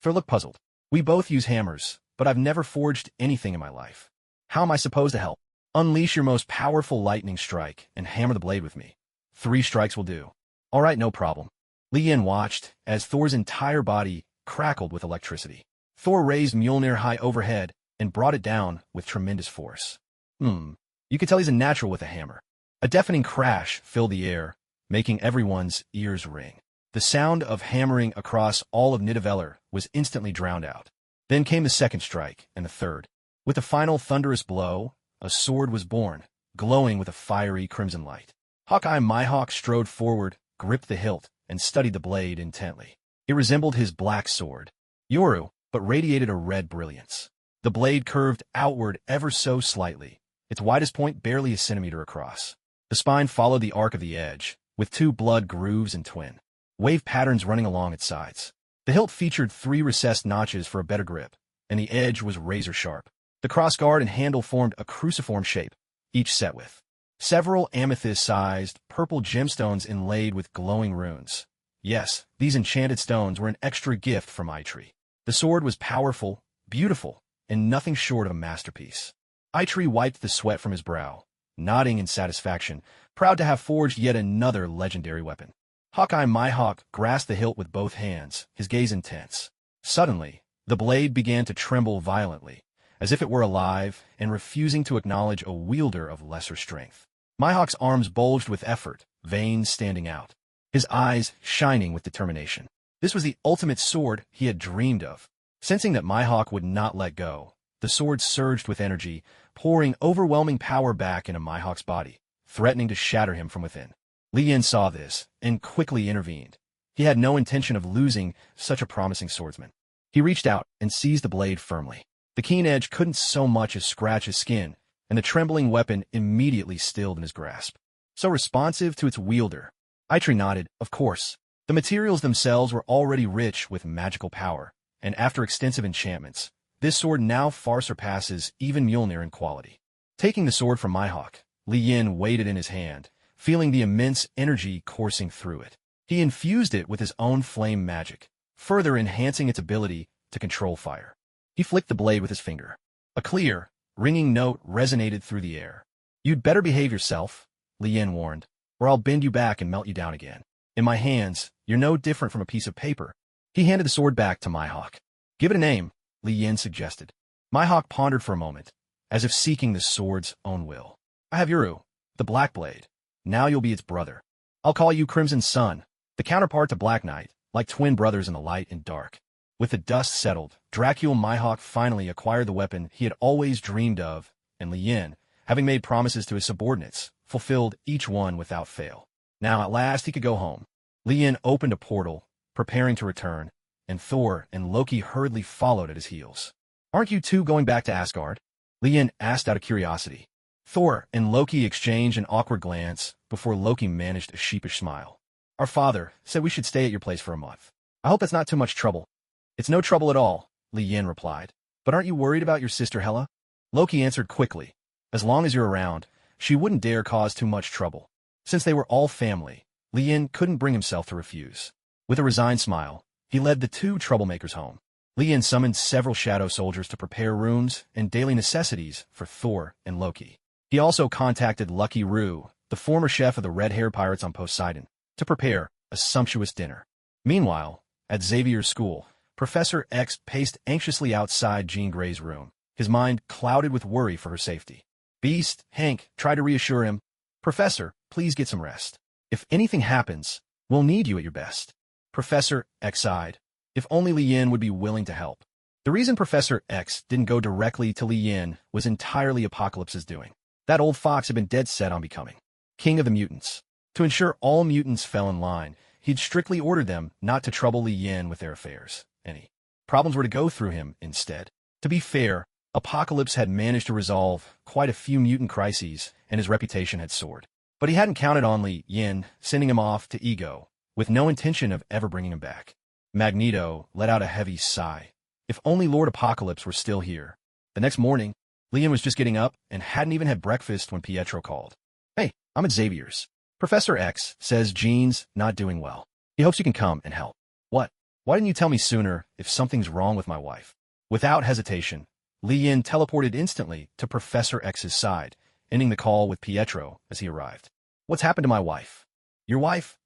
Thor looked puzzled. We both use hammers, but I've never forged anything in my life. How am I supposed to help? Unleash your most powerful lightning strike and hammer the blade with me. 3 strikes will do. All right, no problem. Lien watched as Thor's entire body crackled with electricity. Thor raised Mjolnir high overhead and brought it down with tremendous force. You could tell he's a natural with a hammer. A deafening crash filled the air, making everyone's ears ring. The sound of hammering across all of Nidavellir was instantly drowned out. Then came the second strike, and the third. With the final thunderous blow, a sword was born, glowing with a fiery crimson light. Hawkeye Mihawk strode forward, gripped the hilt, and studied the blade intently. It resembled his black sword. Yoru, but radiated a red brilliance. The blade curved outward ever so slightly, its widest point barely a centimeter across. The spine followed the arc of the edge, with 2 blood grooves and twin wave patterns running along its sides. The hilt featured 3 recessed notches for a better grip, and the edge was razor-sharp. The crossguard and handle formed a cruciform shape, each set with several amethyst-sized, purple gemstones inlaid with glowing runes. Yes, these enchanted stones were an extra gift from Eitri. The sword was powerful, beautiful, and nothing short of a masterpiece. Eitri wiped the sweat from his brow, nodding in satisfaction, proud to have forged yet another legendary weapon. Hawkeye Mihawk grasped the hilt with both hands, his gaze intense. Suddenly, the blade began to tremble violently, as if it were alive and refusing to acknowledge a wielder of lesser strength. Mihawk's arms bulged with effort, veins standing out, his eyes shining with determination. This was the ultimate sword he had dreamed of. Sensing that Mihawk would not let go, the sword surged with energy, pouring overwhelming power back into Mihawk's body, threatening to shatter him from within. Li Yin saw this and quickly intervened. He had no intention of losing such a promising swordsman. He reached out and seized the blade firmly. The keen edge couldn't so much as scratch his skin, and the trembling weapon immediately stilled in his grasp. So responsive to its wielder. Eitri nodded, of course. The materials themselves were already rich with magical power, and after extensive enchantments, this sword now far surpasses even Mjolnir in quality. Taking the sword from Mihawk, Li Yin weighed it in his hand, feeling the immense energy coursing through it. He infused it with his own flame magic, further enhancing its ability to control fire. He flicked the blade with his finger. A clear, ringing note resonated through the air. "You'd better behave yourself," Li Yin warned, "or I'll bend you back and melt you down again. In my hands, you're no different from a piece of paper." He handed the sword back to Mihawk. "Give it a name," Li Yin suggested. Mihawk pondered for a moment, as if seeking the sword's own will. "I have Uru, the Black Blade. Now you'll be its brother. I'll call you Crimson Sun, the counterpart to Black Knight, like twin brothers in the light and dark." With the dust settled, Dracula Mihawk finally acquired the weapon he had always dreamed of, and Li Yin, having made promises to his subordinates, fulfilled each one without fail. Now at last he could go home. Li Yin opened a portal, preparing to return, and Thor and Loki hurriedly followed at his heels. "Aren't you two going back to Asgard?" Li Yin asked out of curiosity. Thor and Loki exchanged an awkward glance before Loki managed a sheepish smile. "Our father said we should stay at your place for a month. I hope that's not too much trouble." "It's no trouble at all," Li Yin replied. "But aren't you worried about your sister Hela?" Loki answered quickly. As long as you're around, she wouldn't dare cause too much trouble. Since they were all family, Li Yin couldn't bring himself to refuse. With a resigned smile, he led the two troublemakers home. Li Yin summoned several shadow soldiers to prepare rooms and daily necessities for Thor and Loki. He also contacted Lucky Roo, the former chef of the red-haired pirates on Poseidon, to prepare a sumptuous dinner. Meanwhile, at Xavier's school, Professor X paced anxiously outside Jean Grey's room, his mind clouded with worry for her safety. Beast, Hank, tried to reassure him. "Professor, please get some rest. If anything happens, we'll need you at your best." Professor X sighed. If only Li Yin would be willing to help. The reason Professor X didn't go directly to Li Yin was entirely Apocalypse's doing. That old fox had been dead set on becoming king of the mutants. To ensure all mutants fell in line, he'd strictly ordered them not to trouble Li Yin with their affairs. Any problems were to go through him instead. To be fair, Apocalypse had managed to resolve quite a few mutant crises, and his reputation had soared. But he hadn't counted on Li Yin sending him off to Ego, with no intention of ever bringing him back. Magneto let out a heavy sigh. If only Lord Apocalypse were still here. The next morning, Li Yin was just getting up and hadn't even had breakfast when Pietro called. "Hey, I'm at Xavier's. Professor X says Jean's not doing well. He hopes you can come and help." "What? Why didn't you tell me sooner if something's wrong with my wife?" Without hesitation, Li Yin teleported instantly to Professor X's side, ending the call with Pietro as he arrived. "What's happened to my wife?" "Your wife?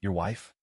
Your wife?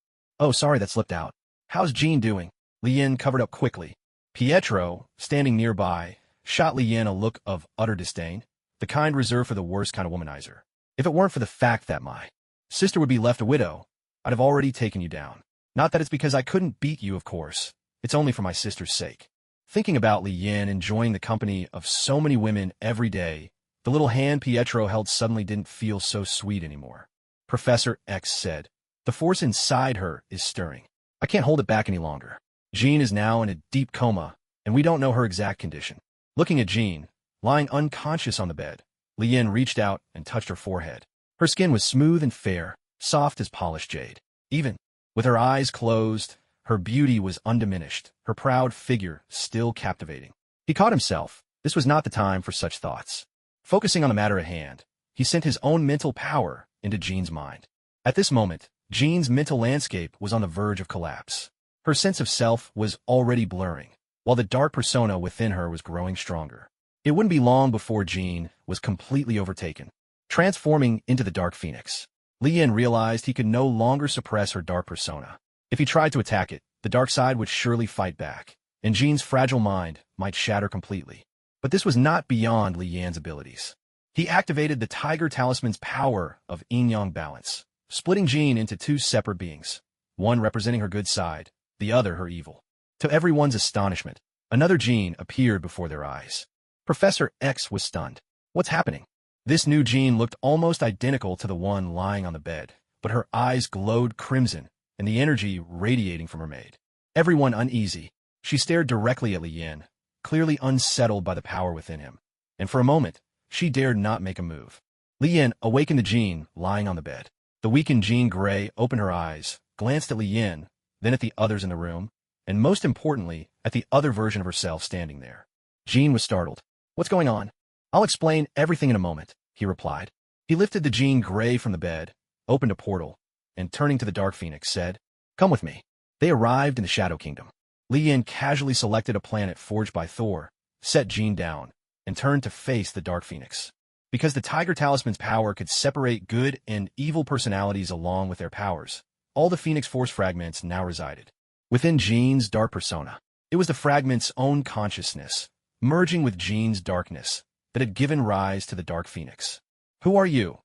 Oh, sorry, that slipped out. How's Jean doing?" Li Yin covered up quickly. Pietro, standing nearby, shot Li Yin a look of utter disdain, the kind reserved for the worst kind of womanizer. "If it weren't for the fact that my sister would be left a widow, I'd have already taken you down. Not that it's because I couldn't beat you, of course. It's only for my sister's sake." Thinking about Li Yin enjoying the company of so many women every day, the little hand Pietro held suddenly didn't feel so sweet anymore. Professor X said, "The force inside her is stirring. I can't hold it back any longer." Jean is now in a deep coma, and we don't know her exact condition. Looking at Jean, lying unconscious on the bed, Lien reached out and touched her forehead. Her skin was smooth and fair, soft as polished jade. Even with her eyes closed, her beauty was undiminished, her proud figure still captivating. He caught himself. This was not the time for such thoughts. Focusing on the matter at hand, he sent his own mental power into Jean's mind. At this moment, Jean's mental landscape was on the verge of collapse. Her sense of self was already blurring, while the dark persona within her was growing stronger. It wouldn't be long before Jean was completely overtaken, transforming into the Dark Phoenix. Lien realized he could no longer suppress her dark persona. If he tried to attack it, the dark side would surely fight back, and Jean's fragile mind might shatter completely. But this was not beyond Lian's abilities. He activated the Tiger Talisman's power of yin-yang balance, splitting Jean into two separate beings, one representing her good side, the other her evil. To everyone's astonishment, another Jean appeared before their eyes. Professor X was stunned. What's happening? This new Jean looked almost identical to the one lying on the bed, but her eyes glowed crimson, and the energy radiating from her made everyone uneasy. She stared directly at Lien, clearly unsettled by the power within him, and for a moment, she dared not make a move. Lien awakened the Jean lying on the bed. The weakened Jean Grey opened her eyes, glanced at Lien, then at the others in the room, and most importantly, at the other version of herself standing there. Jean was startled. What's going on? I'll explain everything in a moment, he replied. He lifted the Jean Grey from the bed, opened a portal, and turning to the Dark Phoenix, said, Come with me. They arrived in the Shadow Kingdom. Lien casually selected a planet forged by Thor, set Jean down, and turned to face the Dark Phoenix. Because the Tiger Talisman's power could separate good and evil personalities along with their powers, all the Phoenix Force fragments now resided within Jean's dark persona. It was the fragment's own consciousness, merging with Jean's darkness, that had given rise to the Dark Phoenix. Who are you?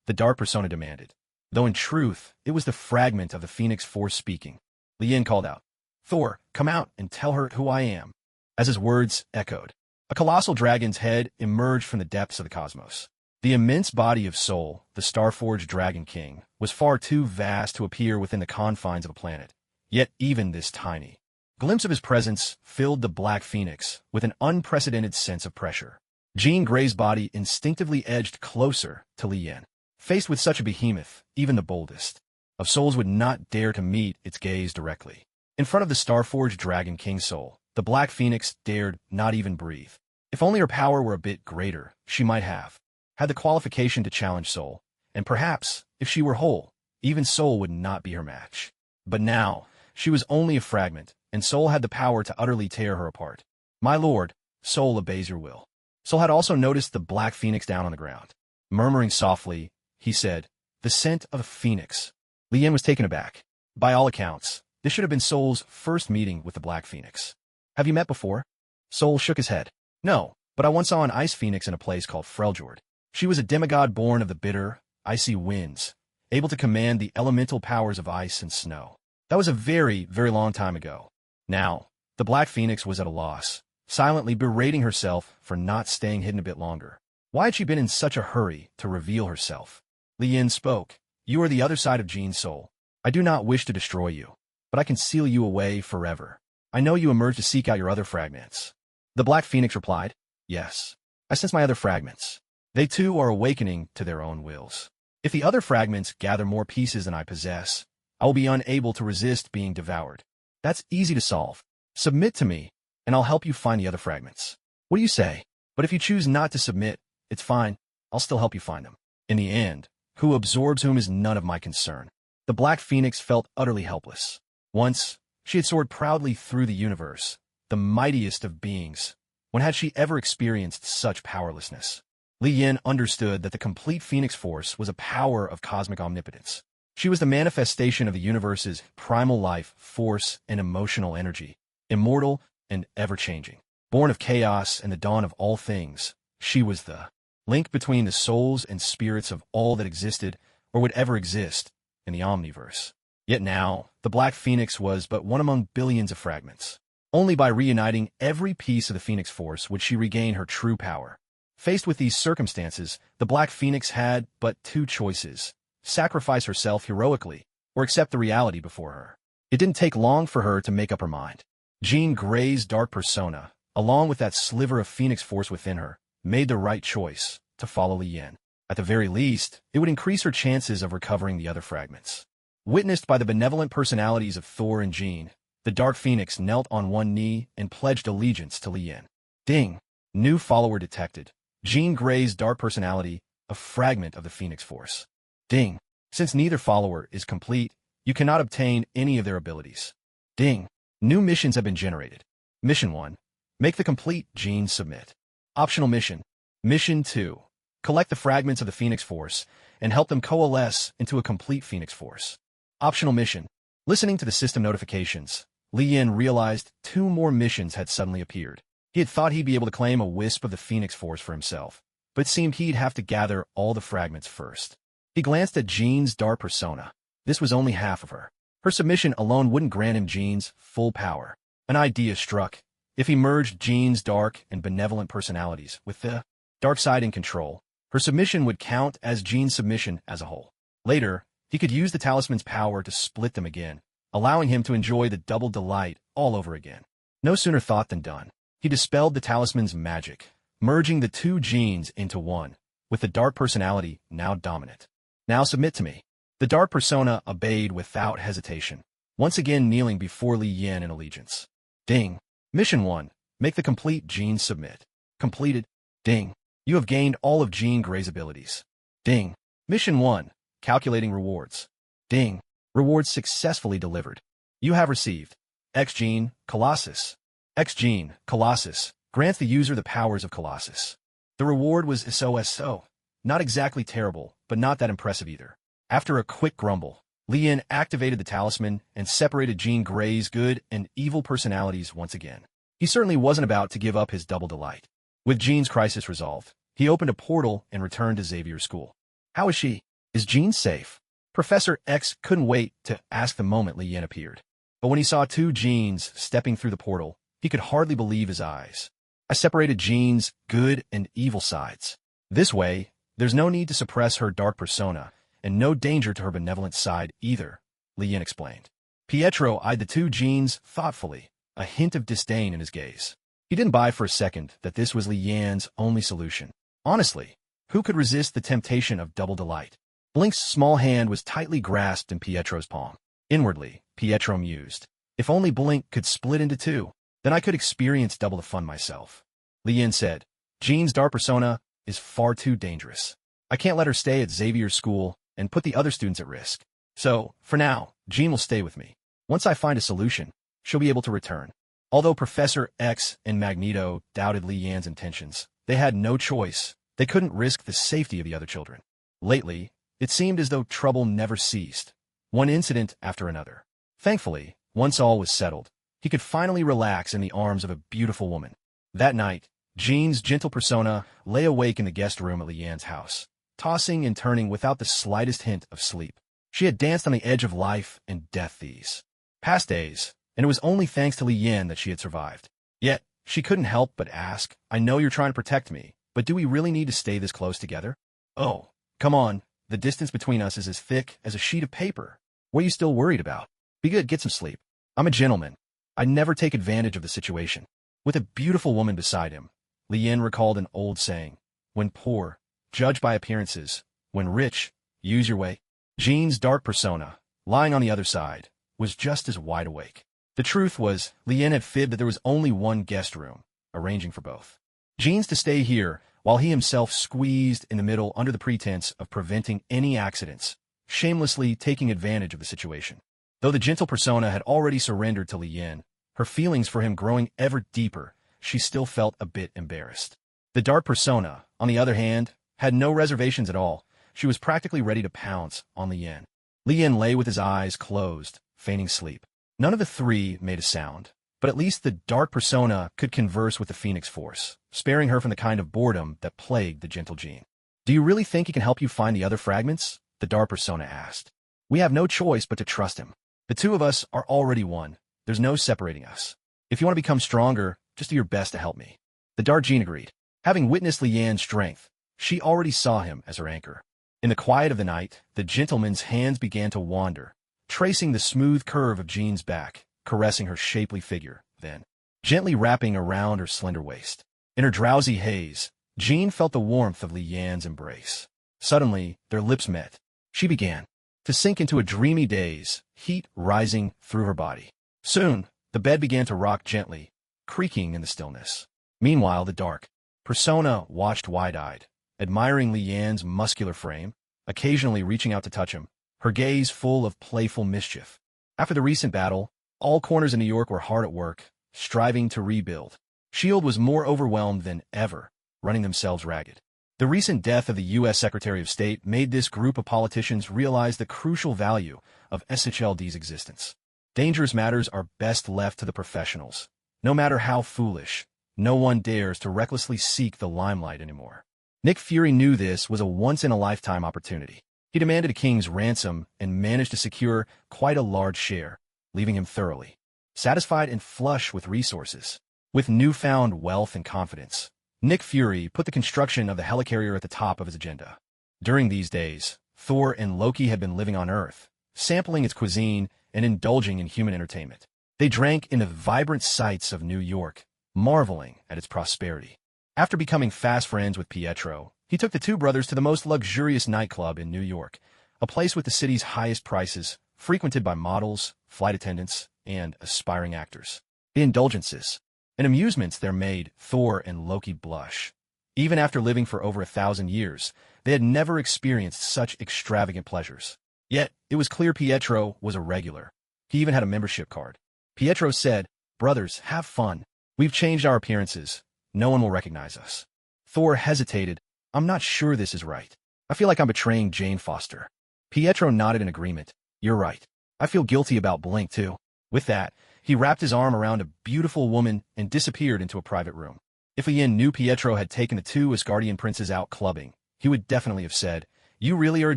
The dark persona demanded, though in truth, it was the fragment of the Phoenix Force speaking. Lien called out, Thor, come out and tell her who I am. As his words echoed, a colossal dragon's head emerged from the depths of the cosmos. The immense body of Sol, the Starforged Dragon King, was far too vast to appear within the confines of a planet, yet even this tiny glimpse of his presence filled the Black Phoenix with an unprecedented sense of pressure. Jean Grey's body instinctively edged closer to Lien. Faced with such a behemoth, even the boldest of souls would not dare to meet its gaze directly. In front of the Starforged Dragon King Soul, the Black Phoenix dared not even breathe. If only her power were a bit greater, she might have had the qualification to challenge Soul, and perhaps, if she were whole, even Soul would not be her match. But now, she was only a fragment, and Soul had the power to utterly tear her apart. My lord, Soul obeys your will. Soul had also noticed the Black Phoenix down on the ground. Murmuring softly, he said, The scent of a phoenix. Lien was taken aback. By all accounts, this should have been Soul's first meeting with the Black Phoenix. Have you met before? Soul shook his head. No, but I once saw an ice phoenix in a place called Freljord. She was a demigod born of the bitter, icy winds, able to command the elemental powers of ice and snow. That was a very, very long time ago. Now, the Black Phoenix was at a loss, silently berating herself for not staying hidden a bit longer. Why had she been in such a hurry to reveal herself? Lien spoke. You are the other side of Jean's soul. I do not wish to destroy you, but I can seal you away forever. I know you emerged to seek out your other fragments. The Black Phoenix replied, Yes, I sense my other fragments. They too are awakening to their own wills. If the other fragments gather more pieces than I possess, I will be unable to resist being devoured. That's easy to solve. Submit to me, and I'll help you find the other fragments. What do you say? But if you choose not to submit, it's fine. I'll still help you find them. In the end, who absorbs whom is none of my concern. The Black Phoenix felt utterly helpless. Once, she had soared proudly through the universe, the mightiest of beings. When had she ever experienced such powerlessness? Lien understood that the complete Phoenix Force was a power of cosmic omnipotence. She was the manifestation of the universe's primal life, force, and emotional energy, immortal and ever-changing. Born of chaos and the dawn of all things, she was the link between the souls and spirits of all that existed or would ever exist in the Omniverse. Yet now, the Black Phoenix was but one among billions of fragments. Only by reuniting every piece of the Phoenix Force would she regain her true power. Faced with these circumstances, the Black Phoenix had but two choices: sacrifice herself heroically, or accept the reality before her. It didn't take long for her to make up her mind. Jean Grey's dark persona, along with that sliver of phoenix force within her, made the right choice to follow Li Yan. At the very least, it would increase her chances of recovering the other fragments. Witnessed by the benevolent personalities of Thor and Jean, the Dark Phoenix knelt on one knee and pledged allegiance to Li Yan. Ding! New follower detected. Jean Grey's dark personality, a fragment of the Phoenix Force. Ding! Since neither follower is complete, you cannot obtain any of their abilities. Ding! New missions have been generated. Mission 1. Make the complete Jean submit. Optional mission. Mission 2. Collect the fragments of the Phoenix Force and help them coalesce into a complete Phoenix Force. Optional mission. Listening to the system notifications, Li Yan realized 2 more missions had suddenly appeared. He had thought he'd be able to claim a wisp of the Phoenix Force for himself, but it seemed he'd have to gather all the fragments first. He glanced at Jean's dark persona. This was only half of her. Her submission alone wouldn't grant him Jean's full power. An idea struck. If he merged Jean's dark and benevolent personalities with the dark side in control, her submission would count as Jean's submission as a whole. Later, he could use the talisman's power to split them again, allowing him to enjoy the double delight all over again. No sooner thought than done. He dispelled the talisman's magic, merging the 2 Jeans into one, with the dark personality now dominant. Now submit to me. The dark persona obeyed without hesitation, once again kneeling before Li Yan in allegiance. Ding! Mission 1. Make the complete Jean submit. Completed. Ding! You have gained all of Jean Grey's abilities. Ding! Mission 1. Calculating rewards. Ding! Rewards successfully delivered. You have received X Gene, Colossus. X Gene, Colossus, grants the user the powers of Colossus. The reward was SOSO. Not exactly terrible, but not that impressive either. After a quick grumble, Li Yan activated the talisman and separated Jean Grey's good and evil personalities once again. He certainly wasn't about to give up his double delight. With Jean's crisis resolved, he opened a portal and returned to Xavier's school. How is she? Is Jean safe? Professor X couldn't wait to ask the moment Li Yan appeared. But when he saw 2 Jeans stepping through the portal, he could hardly believe his eyes. I separated Jean's good and evil sides. This way, there's no need to suppress her dark persona, and no danger to her benevolent side either, Li Yan explained. Pietro eyed the 2 Jeans thoughtfully, a hint of disdain in his gaze. He didn't buy for a second that this was Li Yan's only solution. Honestly, who could resist the temptation of double delight? Blink's small hand was tightly grasped in Pietro's palm. Inwardly, Pietro mused. If only Blink could split into 2, then I could experience double the fun myself. Li Yan said, Jean's dark persona is far too dangerous. I can't let her stay at Xavier's school and put the other students at risk. So, for now, Jean will stay with me. Once I find a solution, she'll be able to return. Although Professor X and Magneto doubted Li Yan's intentions, they had no choice. They couldn't risk the safety of the other children. Lately, it seemed as though trouble never ceased, one incident after another. Thankfully, once all was settled, he could finally relax in the arms of a beautiful woman. That night, Jean's gentle persona lay awake in the guest room at Li Yan's house, tossing and turning without the slightest hint of sleep. She had danced on the edge of life and death these past days, and it was only thanks to Li Yan that she had survived. Yet, she couldn't help but ask, I know you're trying to protect me, but do we really need to stay this close together? Oh, come on, the distance between us is as thick as a sheet of paper. What are you still worried about? Be good, get some sleep. I'm a gentleman. I never take advantage of the situation. With a beautiful woman beside him, Li Yan recalled an old saying, when poor, judge by appearances, when rich, use your way. Jean's dark persona, lying on the other side, was just as wide awake. The truth was, Li Yan had fibbed that there was only one guest room, arranging for both. Jean's to stay here, while he himself squeezed in the middle under the pretense of preventing any accidents, shamelessly taking advantage of the situation. Though the gentle persona had already surrendered to Li Yan, her feelings for him growing ever deeper, she still felt a bit embarrassed. The dark persona, on the other hand, had no reservations at all. She was practically ready to pounce on Li Yan. Li Yan lay with his eyes closed, feigning sleep. None of the 3 made a sound, but at least the dark persona could converse with the Phoenix Force, sparing her from the kind of boredom that plagued the gentle Jean. Do you really think he can help you find the other fragments? The dark persona asked. We have no choice but to trust him. The 2 of us are already one. There's no separating us. If you want to become stronger, just do your best to help me. The dark Jean agreed. Having witnessed Li Yan's strength, she already saw him as her anchor. In the quiet of the night, the gentleman's hands began to wander, tracing the smooth curve of Jean's back, caressing her shapely figure, then, gently wrapping around her slender waist. In her drowsy haze, Jean felt the warmth of Li Yan's embrace. Suddenly, their lips met. She began to sink into a dreamy daze, heat rising through her body. Soon, the bed began to rock gently, creaking in the stillness. Meanwhile, the dark persona watched wide-eyed, admiring Li Yan's muscular frame, occasionally reaching out to touch him, her gaze full of playful mischief. After the recent battle, all corners of New York were hard at work, striving to rebuild. S.H.I.E.L.D. was more overwhelmed than ever, running themselves ragged. The recent death of the U.S. Secretary of State made this group of politicians realize the crucial value of SHLD's existence. Dangerous matters are best left to the professionals. No matter how foolish, no one dares to recklessly seek the limelight anymore. Nick Fury knew this was a once-in-a-lifetime opportunity. He demanded a king's ransom and managed to secure quite a large share, leaving him thoroughly satisfied and flush with resources. With newfound wealth and confidence, Nick Fury put the construction of the helicarrier at the top of his agenda. During these days, Thor and Loki had been living on Earth, sampling its cuisine and indulging in human entertainment. They drank in the vibrant sights of New York, marveling at its prosperity. After becoming fast friends with Pietro, he took the two brothers to the most luxurious nightclub in New York, a place with the city's highest prices, frequented by models, flight attendants, and aspiring actors. The indulgences and amusements there made Thor and Loki blush. Even after living for over 1,000 years, they had never experienced such extravagant pleasures. Yet, it was clear Pietro was a regular. He even had a membership card. Pietro said, "Brothers, have fun. We've changed our appearances. No one will recognize us." Thor hesitated. "I'm not sure this is right. I feel like I'm betraying Jane Foster." Pietro nodded in agreement. "You're right. I feel guilty about Blink, too." With that, he wrapped his arm around a beautiful woman and disappeared into a private room. If Ian knew Pietro had taken the two Asgardian princes out clubbing, he would definitely have said, "You really are a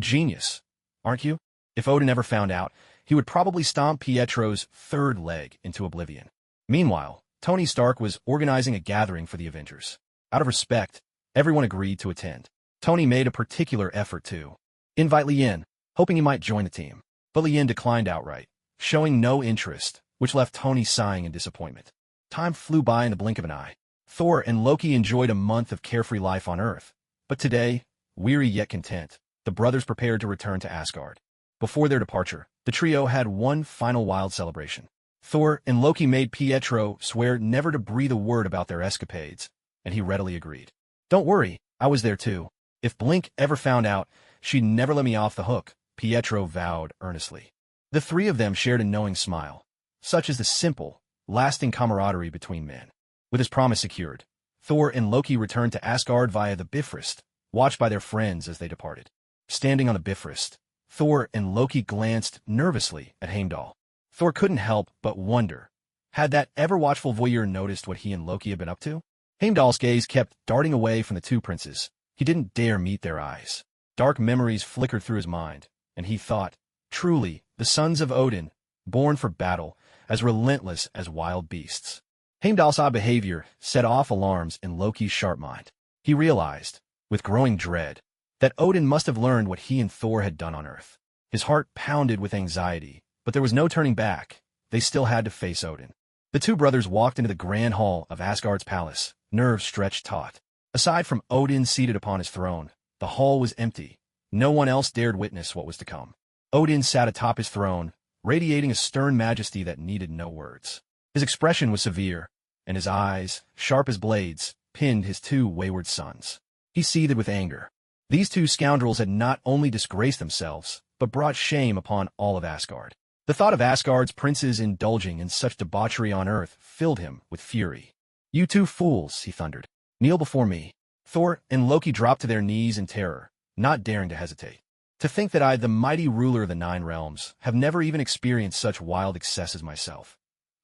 genius, aren't you?" If Odin ever found out, he would probably stomp Pietro's third leg into oblivion. Meanwhile, Tony Stark was organizing a gathering for the Avengers. Out of respect, everyone agreed to attend. Tony made a particular effort to invite Li Yin, hoping he might join the team. But Li Yin declined outright, showing no interest, which left Tony sighing in disappointment. Time flew by in the blink of an eye. Thor and Loki enjoyed a month of carefree life on Earth. But today, weary yet content, the brothers prepared to return to Asgard. Before their departure, the trio had one final wild celebration. Thor and Loki made Pietro swear never to breathe a word about their escapades, and he readily agreed. "Don't worry, I was there too. If Blink ever found out, she'd never let me off the hook," Pietro vowed earnestly. The three of them shared a knowing smile. Such is the simple, lasting camaraderie between men. With his promise secured, Thor and Loki returned to Asgard via the Bifrost, watched by their friends as they departed. Standing on the Bifrost, Thor and Loki glanced nervously at Heimdall. Thor couldn't help but wonder, had that ever-watchful voyeur noticed what he and Loki had been up to? Heimdall's gaze kept darting away from the two princes. He didn't dare meet their eyes. Dark memories flickered through his mind, and he thought, truly, the sons of Odin, born for battle, as relentless as wild beasts. Heimdall's odd behavior set off alarms in Loki's sharp mind. He realized, with growing dread, that Odin must have learned what he and Thor had done on Earth. His heart pounded with anxiety, but there was no turning back. They still had to face Odin. The two brothers walked into the grand hall of Asgard's palace, nerves stretched taut. Aside from Odin seated upon his throne, the hall was empty. No one else dared witness what was to come. Odin sat atop his throne, radiating a stern majesty that needed no words. His expression was severe, and his eyes, sharp as blades, pinned his two wayward sons. He seethed with anger. These two scoundrels had not only disgraced themselves, but brought shame upon all of Asgard. The thought of Asgard's princes indulging in such debauchery on Earth filled him with fury. "You two fools," he thundered. "Kneel before me." Thor and Loki dropped to their knees in terror, not daring to hesitate. "To think that I, the mighty ruler of the Nine Realms, have never even experienced such wild excesses myself.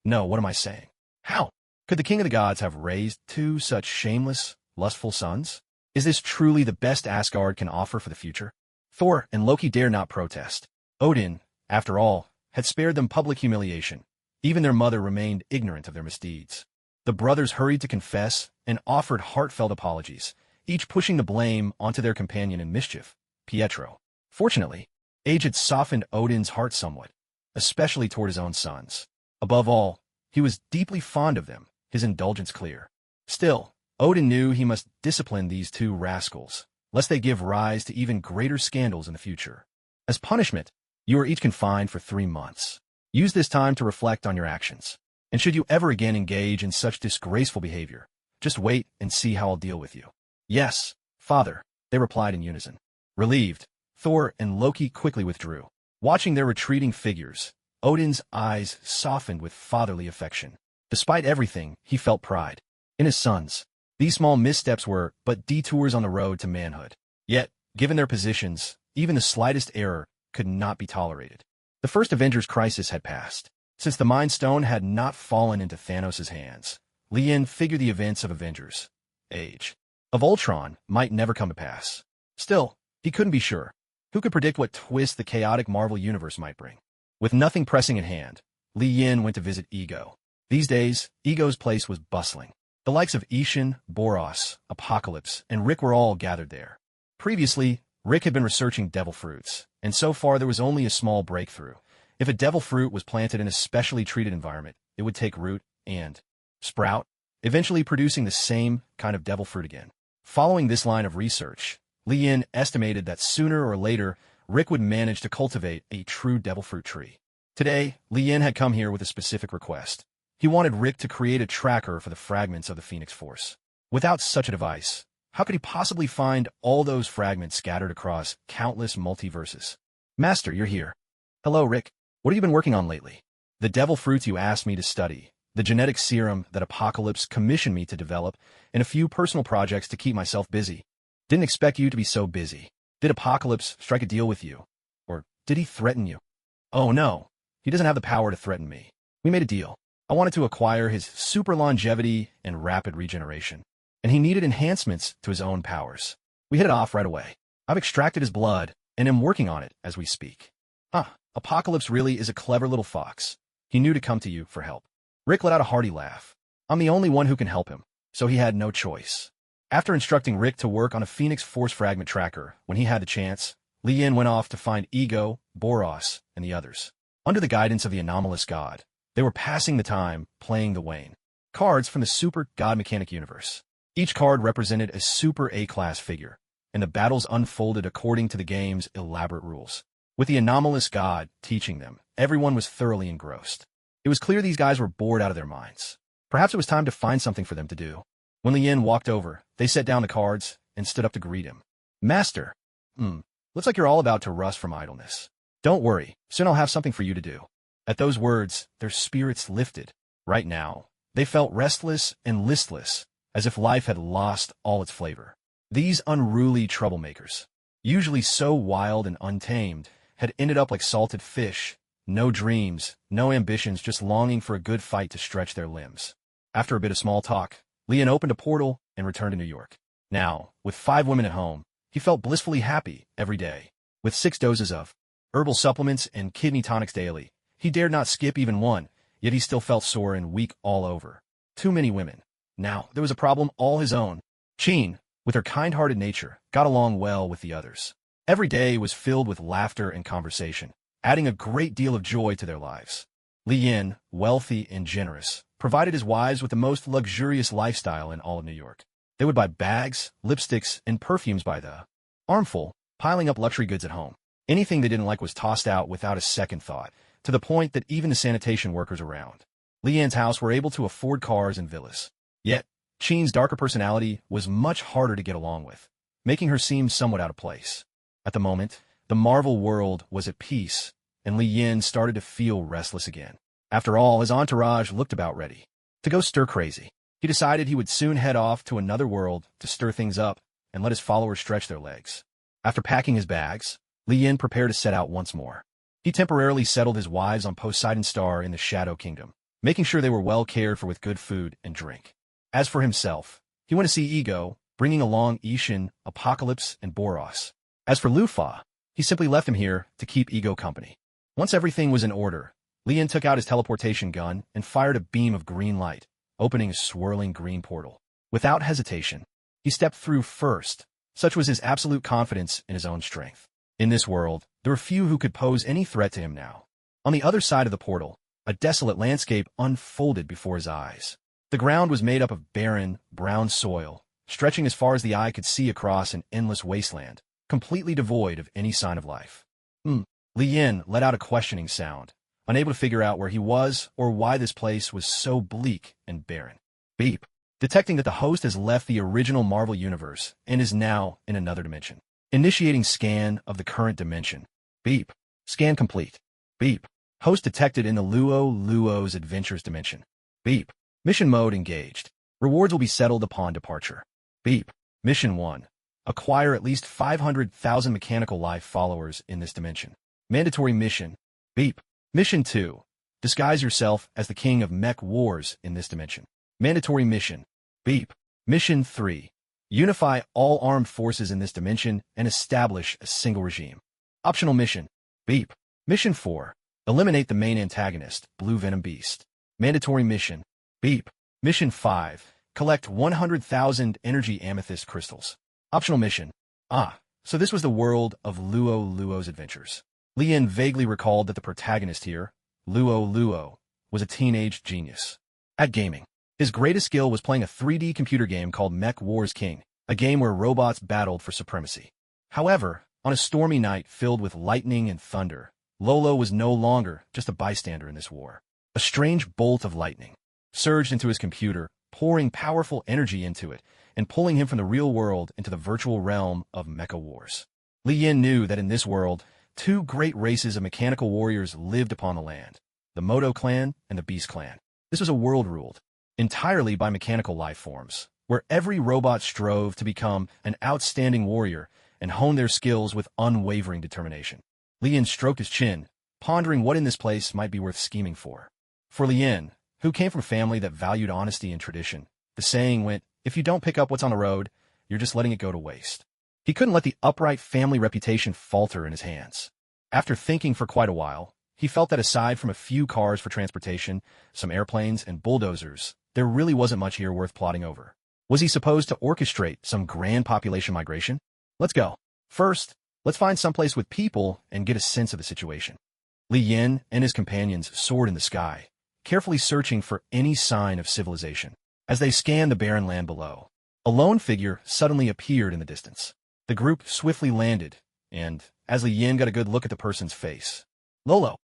No, what am I saying? How could the king of the gods have raised two such shameless, lustful sons? Is this truly the best Asgard can offer for the future?" Thor and Loki dare not protest. Odin, after all, had spared them public humiliation. Even their mother remained ignorant of their misdeeds. The brothers hurried to confess and offered heartfelt apologies, each pushing the blame onto their companion in mischief, Pietro. Fortunately, age had softened Odin's heart somewhat, especially toward his own sons. Above all, He was deeply fond of them, his indulgence clear. Still, Odin knew he must discipline these two rascals, lest they give rise to even greater scandals in the future. As punishment, you are each confined for 3 months. Use this time to reflect on your actions. And should you ever again engage in such disgraceful behavior, just wait and see how I'll deal with you. Yes, father, they replied in unison. Relieved, Thor and Loki quickly withdrew. Watching their retreating figures, Odin's eyes softened with fatherly affection. Despite everything, he felt pride in his sons. These small missteps were but detours on the road to manhood. Yet, given their positions, even the slightest error could not be tolerated. The first Avengers crisis had passed. Since the Mind Stone had not fallen into Thanos' hands, Lien figured the events of Avengers Age of Ultron might never come to pass. Still, he couldn't be sure. Who could predict what twist the chaotic Marvel universe might bring? With nothing pressing at hand, Li Yin went to visit Ego. These days, Ego's place was bustling. The likes of Ishin, Boros, Apocalypse, and Rick were all gathered there. Previously, Rick had been researching devil fruits, and so far there was only a small breakthrough. If a devil fruit was planted in a specially treated environment, it would take root and sprout, eventually producing the same kind of devil fruit again. Following this line of research, Li Yin estimated that sooner or later, Rick would manage to cultivate a true devil fruit tree. Today, Li Yin had come here with a specific request. He wanted Rick to create a tracker for the fragments of the Phoenix Force. Without such a device, how could he possibly find all those fragments scattered across countless multiverses? Master, you're here. Hello, Rick. What have you been working on lately? The devil fruits you asked me to study, the genetic serum that Apocalypse commissioned me to develop, and a few personal projects to keep myself busy. Didn't expect you to be so busy. Did Apocalypse strike a deal with you? Or did he threaten you? Oh no, he doesn't have the power to threaten me. We made a deal. I wanted to acquire his super longevity and rapid regeneration, and he needed enhancements to his own powers. We hit it off right away. I've extracted his blood, and am working on it as we speak. Apocalypse really is a clever little fox. He knew to come to you for help. Rick let out a hearty laugh. I'm the only one who can help him, so he had no choice. After instructing Rick to work on a Phoenix Force fragment tracker when he had the chance, Li Yin went off to find Ego, Boros, and the others. Under the guidance of the anomalous god, they were passing the time playing the Wayne cards from the Super God Mechanic universe. Each card represented a Super A-class figure, and the battles unfolded according to the game's elaborate rules. With the anomalous god teaching them, everyone was thoroughly engrossed. It was clear these guys were bored out of their minds. Perhaps it was time to find something for them to do. When Li Yin walked over, they set down the cards and stood up to greet him. Master, looks like you're all about to rust from idleness. Don't worry, soon I'll have something for you to do. At those words, their spirits lifted. Right now, they felt restless and listless, as if life had lost all its flavor. These unruly troublemakers, usually so wild and untamed, had ended up like salted fish, no dreams, no ambitions, just longing for a good fight to stretch their limbs. After a bit of small talk, Li Yin opened a portal and returned to New York. Now, with 5 women at home, he felt blissfully happy every day. With 6 doses of herbal supplements and kidney tonics daily, he dared not skip even one, yet he still felt sore and weak all over. Too many women. Now, there was a problem all his own. Cheen, with her kind-hearted nature, got along well with the others. Every day was filled with laughter and conversation, adding a great deal of joy to their lives. Li Yin, wealthy and generous, provided his wives with the most luxurious lifestyle in all of New York. They would buy bags, lipsticks, and perfumes by the armful, piling up luxury goods at home. Anything they didn't like was tossed out without a second thought, to the point that even the sanitation workers around Li Yin's house were able to afford cars and villas. Yet, Cheen's darker personality was much harder to get along with, making her seem somewhat out of place. At the moment, the Marvel world was at peace, and Li Yin started to feel restless again. After all, his entourage looked about ready to go stir-crazy. He decided he would soon head off to another world to stir things up and let his followers stretch their legs. After packing his bags, Li Yin prepared to set out once more. He temporarily settled his wives on Poseidon Star in the Shadow Kingdom, making sure they were well cared for with good food and drink. As for himself, he went to see Ego, bringing along Ishin, Apocalypse, and Boros. As for Lufa, he simply left him here to keep Ego company. Once everything was in order, Li Yin took out his teleportation gun and fired a beam of green light, opening a swirling green portal. Without hesitation, he stepped through first. Such was his absolute confidence in his own strength. In this world, there were few who could pose any threat to him now. On the other side of the portal, a desolate landscape unfolded before his eyes. The ground was made up of barren, brown soil, stretching as far as the eye could see across an endless wasteland, completely devoid of any sign of life. Li Yin let out a questioning sound, unable to figure out where he was or why this place was so bleak and barren. Beep. Detecting that the host has left the original Marvel Universe and is now in another dimension. Initiating scan of the current dimension. Beep. Scan complete. Beep. Host detected in the Luo's Adventures dimension. Beep. Mission mode engaged. Rewards will be settled upon departure. Beep. Mission 1. Acquire at least 500,000 mechanical life followers in this dimension. Mandatory mission. Beep. Mission 2. Disguise yourself as the king of mech wars in this dimension. Mandatory mission. Beep. Mission 3. Unify all armed forces in this dimension and establish a single regime. Optional mission. Beep. Mission 4. Eliminate the main antagonist, Blue Venom Beast. Mandatory mission. Beep. Mission 5. Collect 100,000 energy amethyst crystals. Optional mission. So this was the world of Luo's adventures. Li Yin vaguely recalled that the protagonist here, Luo, was a teenage genius. At gaming, his greatest skill was playing a 3D computer game called Mech Wars King, a game where robots battled for supremacy. However, on a stormy night filled with lightning and thunder, Lolo was no longer just a bystander in this war. A strange bolt of lightning surged into his computer, pouring powerful energy into it and pulling him from the real world into the virtual realm of Mecha Wars. Li Yin knew that in this world, two great races of mechanical warriors lived upon the land, the Moto clan and the Beast clan. This was a world ruled entirely by mechanical life forms, where every robot strove to become an outstanding warrior and hone their skills with unwavering determination. Li Yin stroked his chin, pondering what in this place might be worth scheming for. For Li Yin, who came from a family that valued honesty and tradition, the saying went, if you don't pick up what's on the road, you're just letting it go to waste. He couldn't let the upright family reputation falter in his hands. After thinking for quite a while, he felt that aside from a few cars for transportation, some airplanes, and bulldozers, there really wasn't much here worth plotting over. Was he supposed to orchestrate some grand population migration? Let's go. First, let's find someplace with people and get a sense of the situation. Li Yin and his companions soared in the sky, carefully searching for any sign of civilization. As they scanned the barren land below, a lone figure suddenly appeared in the distance. The group swiftly landed, and as Li Yin got a good look at the person's face, Lolo,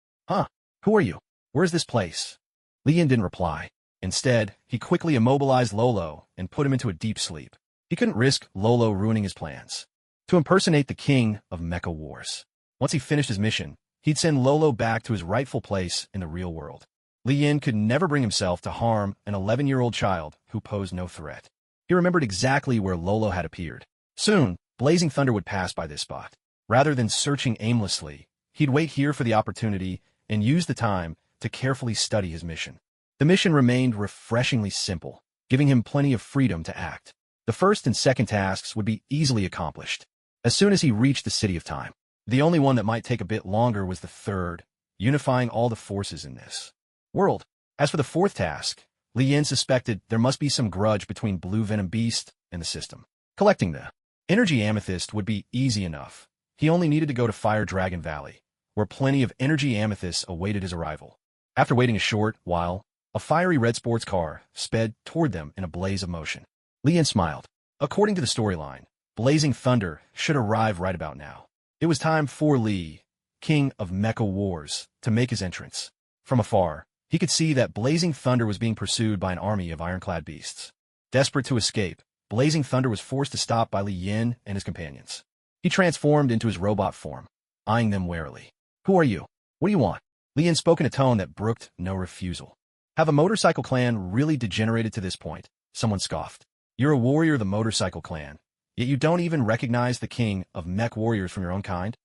who are you? Where's this place? Li Yin didn't reply. Instead, he quickly immobilized Lolo and put him into a deep sleep. He couldn't risk Lolo ruining his plans to impersonate the king of Mecha Wars. Once he finished his mission, he'd send Lolo back to his rightful place in the real world. Li Yin could never bring himself to harm an 11-year-old child who posed no threat. He remembered exactly where Lolo had appeared. Soon, blazing thunder would pass by this spot. Rather than searching aimlessly, he'd wait here for the opportunity and use the time to carefully study his mission. The mission remained refreshingly simple, giving him plenty of freedom to act. The first and second tasks would be easily accomplished as soon as he reached the City of Time. The only one that might take a bit longer was the third, unifying all the forces in this world. As for the fourth task, Li Yin suspected there must be some grudge between Blue Venom Beast and the system. Collecting the energy amethyst would be easy enough. He only needed to go to Fire Dragon Valley, where plenty of energy amethysts awaited his arrival. After waiting a short while, a fiery red sports car sped toward them in a blaze of motion. Li Yin smiled. According to the storyline, Blazing Thunder should arrive right about now. It was time for Li, king of Mecha Wars, to make his entrance. From afar, he could see that Blazing Thunder was being pursued by an army of ironclad beasts. Desperate to escape, Blazing Thunder was forced to stop by Li Yin and his companions. He transformed into his robot form, eyeing them warily. Who are you? What do you want? Li Yin spoke in a tone that brooked no refusal. Have a motorcycle clan really degenerated to this point? Someone scoffed. You're a warrior of the motorcycle clan, yet you don't even recognize the king of mech warriors from your own kind?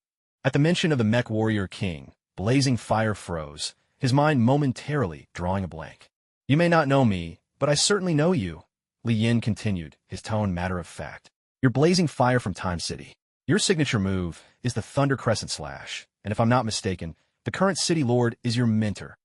At the mention of the mech warrior king, Blazing Fire froze, his mind momentarily drawing a blank. You may not know me, but I certainly know you, Li Yin continued, his tone matter-of-fact. You're Blazing Fire from Time City. Your signature move is the Thunder Crescent Slash, and if I'm not mistaken, the current city lord is your mentor.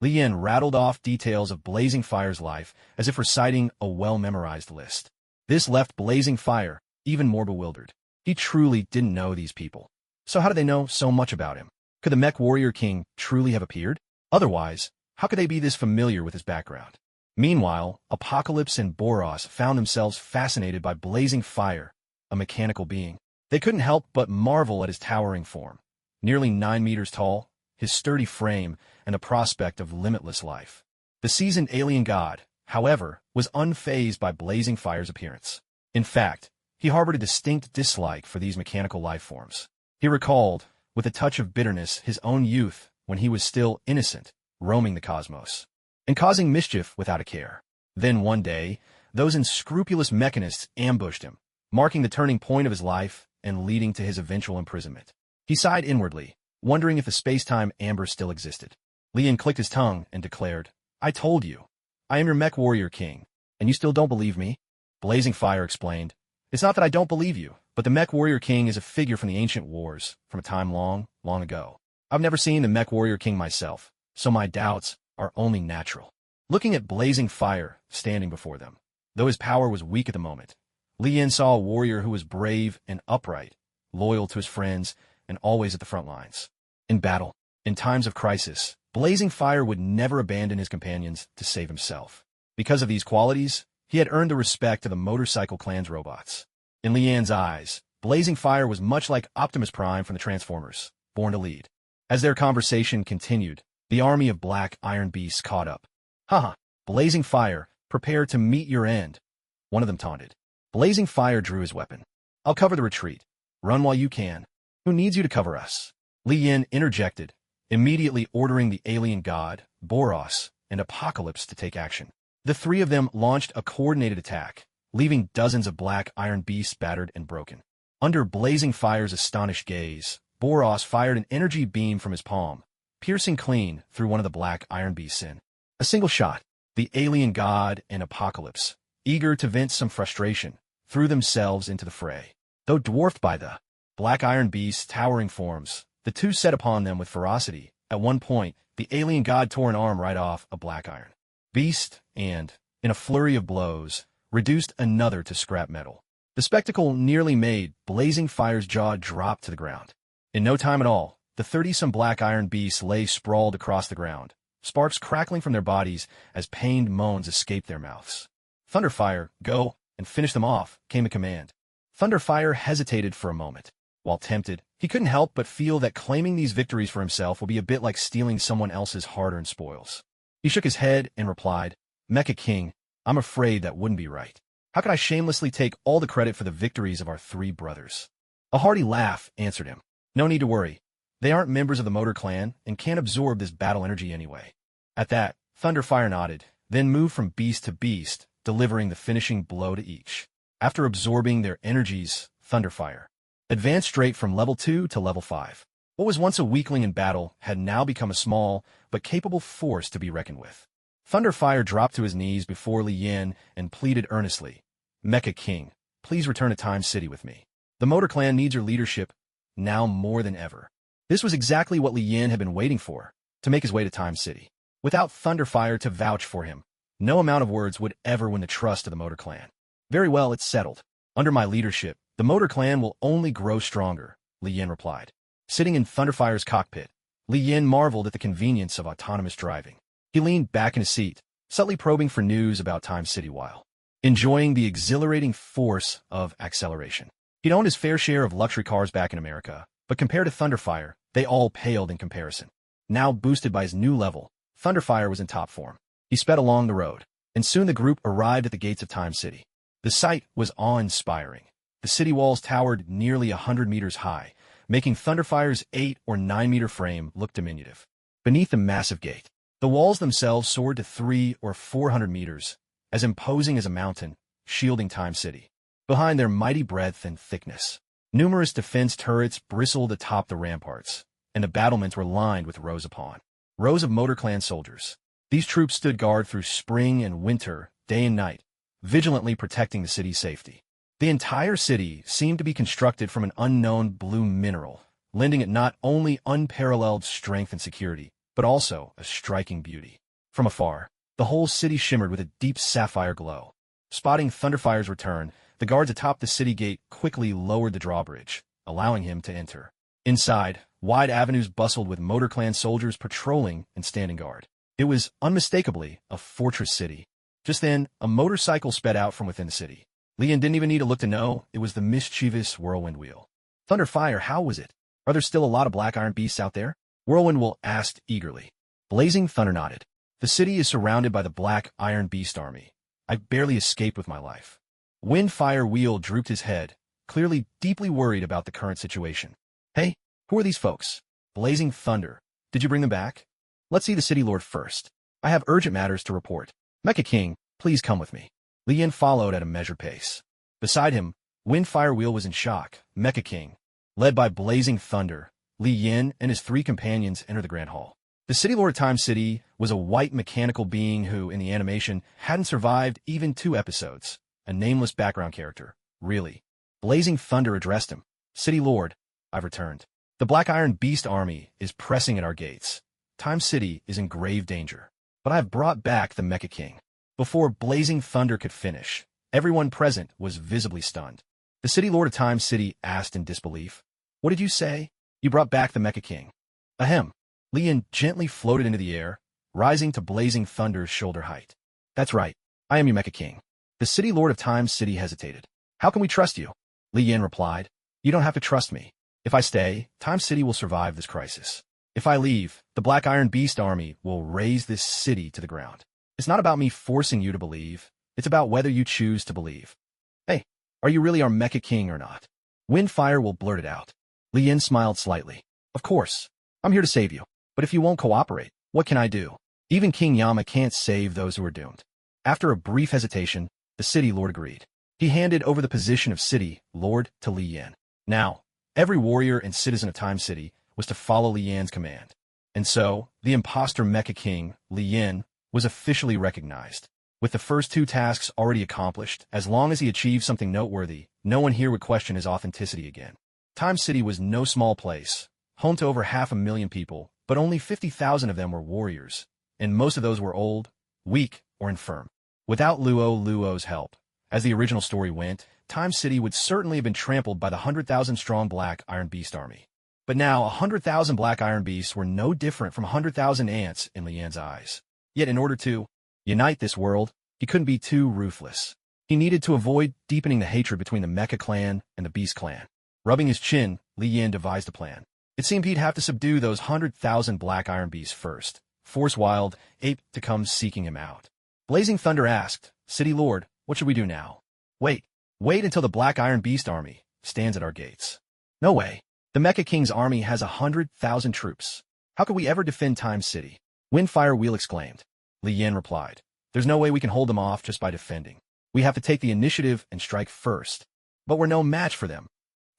Li Yin rattled off details of Blazing Fire's life as if reciting a well-memorized list. This left Blazing Fire even more bewildered. He truly didn't know these people. So how did they know so much about him? Could the Mech Warrior King truly have appeared? Otherwise, How could they be this familiar with his background? Meanwhile, Apocalypse and Boros found themselves fascinated by blazing fire, a mechanical being. They couldn't help but marvel at his towering form. Nearly 9 meters tall, his sturdy frame, and the prospect of limitless life. The seasoned alien god, however, was unfazed by blazing fire's appearance. In fact, he harbored a distinct dislike for these mechanical life forms. He recalled, with a touch of bitterness, his own youth when he was still innocent, roaming the cosmos, and causing mischief without a care. Then one day, those unscrupulous mechanists ambushed him, marking the turning point of his life and leading to his eventual imprisonment. He sighed inwardly, wondering if the space-time amber still existed. Lian clicked his tongue and declared, "I told you. I am your mech warrior king, and you still don't believe me?" Blazing Fire explained, "It's not that I don't believe you, but the mech warrior king is a figure from the ancient wars, from a time long, long ago. I've never seen the mech warrior king myself, so my doubts are only natural." Looking at Blazing Fire standing before them, though his power was weak at the moment, Lian saw a warrior who was brave and upright, loyal to his friends, and always at the front lines. In battle, in times of crisis, Blazing Fire would never abandon his companions to save himself. Because of these qualities, he had earned the respect of the Motorcycle Clan's robots. In Lian's eyes, Blazing Fire was much like Optimus Prime from the Transformers, born to lead. As their conversation continued, the army of black iron beasts caught up. "Haha, Blazing Fire, prepare to meet your end," one of them taunted. Blazing Fire drew his weapon. "I'll cover the retreat. Run while you can. Who needs you to cover us?" Li Yin interjected, immediately ordering the alien god, Boros, and Apocalypse to take action. The three of them launched a coordinated attack, leaving dozens of black iron beasts battered and broken. Under Blazing Fire's astonished gaze, Boros fired an energy beam from his palm, piercing clean through one of the black iron beasts in a single shot. The alien god and Apocalypse, eager to vent some frustration, threw themselves into the fray. Though dwarfed by the black iron beast's towering forms, the two set upon them with ferocity. At one point, the alien god tore an arm right off a black iron beast and, in a flurry of blows, reduced another to scrap metal. The spectacle nearly made Blazing Fire's jaw drop to the ground. In no time at all, the 30-some black iron beasts lay sprawled across the ground, sparks crackling from their bodies as pained moans escaped their mouths. "Thunderfire, go, and finish them off," came a command. Thunderfire hesitated for a moment. While tempted, he couldn't help but feel that claiming these victories for himself would be a bit like stealing someone else's hard-earned spoils. He shook his head and replied, "Mecha King, I'm afraid that wouldn't be right. How could I shamelessly take all the credit for the victories of our three brothers?" A hearty laugh answered him. "No need to worry. They aren't members of the Motor Clan and can't absorb this battle energy anyway." At that, Thunderfire nodded, then moved from beast to beast, delivering the finishing blow to each. After absorbing their energies, Thunderfire advanced straight from level 2 to level 5. What was once a weakling in battle had now become a small, but capable force to be reckoned with. Thunderfire dropped to his knees before Li Yin and pleaded earnestly, "Mecha King, please return to Time City with me. The Motor Clan needs your leadership, now more than ever." This was exactly what Li Yin had been waiting for, to make his way to Time City. Without Thunderfire to vouch for him, no amount of words would ever win the trust of the Motor Clan. "Very well, it's settled. Under my leadership, the Motor Clan will only grow stronger," Li Yin replied. Sitting in Thunderfire's cockpit, Li Yin marveled at the convenience of autonomous driving. He leaned back in his seat, subtly probing for news about Time City while enjoying the exhilarating force of acceleration. He'd owned his fair share of luxury cars back in America, but compared to Thunderfire, they all paled in comparison. Now boosted by his new level, Thunderfire was in top form. He sped along the road, and soon the group arrived at the gates of Time City. The sight was awe-inspiring. The city walls towered nearly 100 meters high, making Thunderfire's 8 or 9-meter frame look diminutive. Beneath the massive gate, the walls themselves soared to 300 or 400 meters, as imposing as a mountain, shielding Time City. Behind their mighty breadth and thickness, numerous defense turrets bristled atop the ramparts, and the battlements were lined with rows upon rows of Motor Clan soldiers. These troops stood guard through spring and winter, day and night, vigilantly protecting the city's safety. The entire city seemed to be constructed from an unknown blue mineral, lending it not only unparalleled strength and security, but also a striking beauty. From afar, the whole city shimmered with a deep sapphire glow. Spotting Thunderfire's return, the guards atop the city gate quickly lowered the drawbridge, allowing him to enter. Inside, wide avenues bustled with Motor Clan soldiers patrolling and standing guard. It was unmistakably a fortress city. Just then, a motorcycle sped out from within the city. Leon didn't even need to look to know it was the mischievous Whirlwind Wheel. Thunderfire, how was it? Are there still a lot of black iron beasts out there? Whirlwind Wheel asked eagerly. Blazing Thunder nodded. The city is surrounded by the black iron beast army. I barely escaped with my life. Windfire Wheel drooped his head, clearly deeply worried about the current situation. Hey, who are these folks? Blazing Thunder. Did you bring them back? Let's see the city lord first. I have urgent matters to report. Mecha King, please come with me. Lian followed at a measured pace. Beside him, Windfire Wheel was in shock. Mecha King, led by Blazing Thunder, Li Yin and his three companions entered the Grand Hall. The City Lord of Time City was a white mechanical being who, in the animation, hadn't survived even 2 episodes. A nameless background character. Really. Blazing Thunder addressed him. City Lord, I've returned. The Black Iron Beast army is pressing at our gates. Time City is in grave danger. But I have brought back the Mecha King. Before Blazing Thunder could finish, everyone present was visibly stunned. The City Lord of Time City asked in disbelief. What did you say? You brought back the Mecha King. Ahem. Lian gently floated into the air, rising to Blazing Thunder's shoulder height. That's right. I am your Mecha King. The City Lord of Time City hesitated. How can we trust you? Li Yin replied. You don't have to trust me. If I stay, Time City will survive this crisis. If I leave, the Black Iron Beast army will raze this city to the ground. It's not about me forcing you to believe. It's about whether you choose to believe. Hey, are you really our Mecha King or not? Windfire will blurt it out. Li Yin smiled slightly. Of course. I'm here to save you. But if you won't cooperate, what can I do? Even King Yama can't save those who are doomed. After a brief hesitation, the City Lord agreed. He handed over the position of City Lord to Li Yan. Now, every warrior and citizen of Time City was to follow Li Yan's command. And so, the imposter Mecha King, Li Yan, was officially recognized. With the first 2 tasks already accomplished, as long as he achieved something noteworthy, no one here would question his authenticity again. Time City was no small place, home to over 500,000 people, but only 50,000 of them were warriors, and most of those were old, weak, or infirm. Without Luo's help, as the original story went, Time City would certainly have been trampled by the 100,000-strong Black Iron Beast army. But now 100,000 Black Iron Beasts were no different from 100,000 ants in Lian's eyes. Yet in order to unite this world, he couldn't be too ruthless. He needed to avoid deepening the hatred between the Mecha clan and the Beast clan. Rubbing his chin, Li Yan devised a plan. It seemed he'd have to subdue those 100,000 Black Iron Beasts first, force Wild Ape to come seeking him out. Blazing Thunder asked, City Lord, what should we do now? Wait until the Black Iron Beast army stands at our gates. No way. The Mecha King's army has 100,000 troops. How could we ever defend Time City? Windfire Wheel exclaimed. Li Yan replied. There's no way we can hold them off just by defending. We have to take the initiative and strike first. But we're no match for them.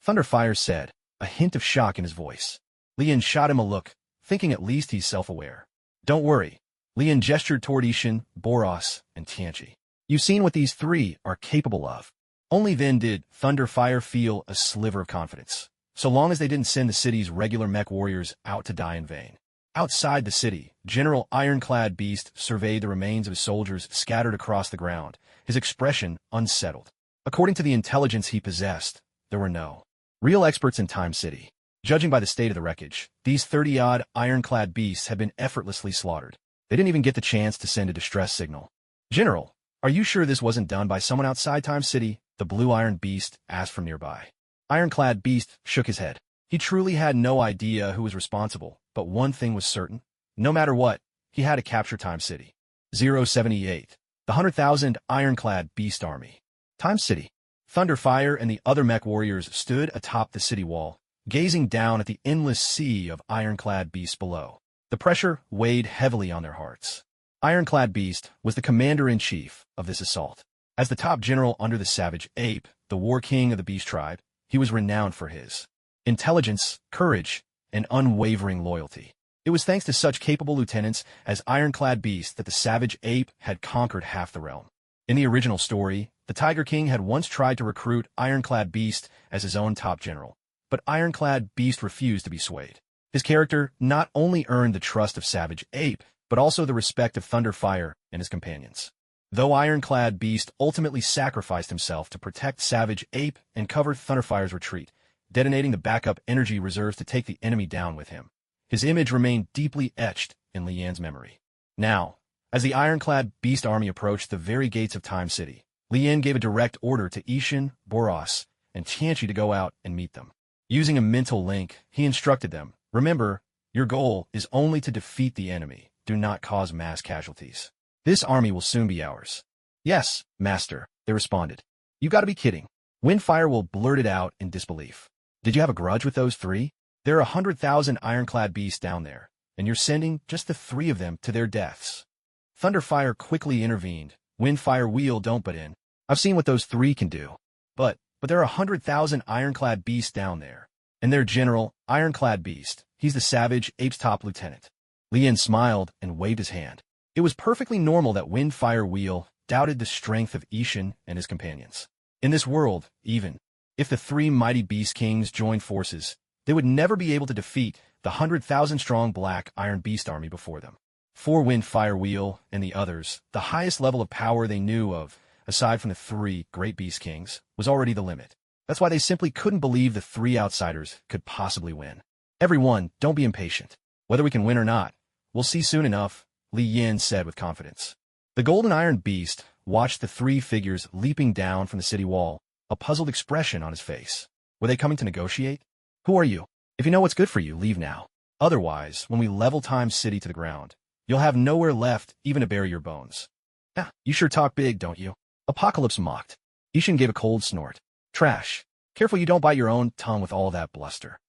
Thunderfire said, a hint of shock in his voice. Li Yan shot him a look, thinking at least he's self-aware. Don't worry. Li Yan gestured toward Ishin, Boros, and Tianchi. You've seen what these 3 are capable of. Only then did Thunderfire feel a sliver of confidence, so long as they didn't send the city's regular mech warriors out to die in vain. Outside the city, General Ironclad Beast surveyed the remains of his soldiers scattered across the ground, his expression unsettled. According to the intelligence he possessed, there were no real experts in Time City. Judging by the state of the wreckage, these 30-odd ironclad beasts had been effortlessly slaughtered. They didn't even get the chance to send a distress signal. General, are you sure this wasn't done by someone outside Time City? The Blue Iron Beast asked from nearby. Ironclad Beast shook his head. He truly had no idea who was responsible, but one thing was certain. No matter what, he had to capture Time City. 078. The 100,000 Ironclad Beast Army. Time City. Thunderfire and the other mech warriors stood atop the city wall, gazing down at the endless sea of ironclad beasts below. The pressure weighed heavily on their hearts. Ironclad Beast was the commander-in-chief of this assault. As the top general under the Savage Ape, the war king of the Beast Tribe, he was renowned for his intelligence, courage, and unwavering loyalty. It was thanks to such capable lieutenants as Ironclad Beast that the Savage Ape had conquered half the realm. In the original story, the Tiger King had once tried to recruit Ironclad Beast as his own top general, but Ironclad Beast refused to be swayed. His character not only earned the trust of Savage Ape, but also the respect of Thunderfire and his companions. Though Ironclad Beast ultimately sacrificed himself to protect Savage Ape and cover Thunderfire's retreat, detonating the backup energy reserves to take the enemy down with him, his image remained deeply etched in Lian's memory. Now, as the ironclad beast army approached the very gates of Time City, Lien gave a direct order to Ishin, Boros, and Tianchi to go out and meet them. Using a mental link, he instructed them, "Remember, your goal is only to defeat the enemy. Do not cause mass casualties. This army will soon be ours." "Yes, master," they responded. "You gotta be kidding." Windfire blurted out in disbelief. "Did you have a grudge with those three? There are 100,000 ironclad beasts down there, and you're sending just the three of them to their deaths." Thunderfire quickly intervened. "Windfire, don't butt in. I've seen what those three can do. But there are 100,000 ironclad beasts down there, and their general, Ironclad Beast, he's the savage ape's top lieutenant." Lien smiled and waved his hand. It was perfectly normal that Windfire doubted the strength of Ishin and his companions. In this world, even if the three mighty beast kings joined forces, they would never be able to defeat the 100,000-strong Black Iron Beast army before them. For Windfire and the others, the highest level of power they knew of, aside from the three great beast kings, was already the limit. That's why they simply couldn't believe the three outsiders could possibly win. "Everyone, don't be impatient. Whether we can win or not, we'll see soon enough," Lien said with confidence. The Golden Iron Beast watched the three figures leaping down from the city wall, a puzzled expression on his face. Were they coming to negotiate? "Who are you? If you know what's good for you, leave now. Otherwise, when we level Time City to the ground, you'll have nowhere left even to bury your bones." You sure talk big, don't you?" Apocalypse mocked. Ishin gave a cold snort. "Trash. Careful you don't bite your own tongue with all that bluster."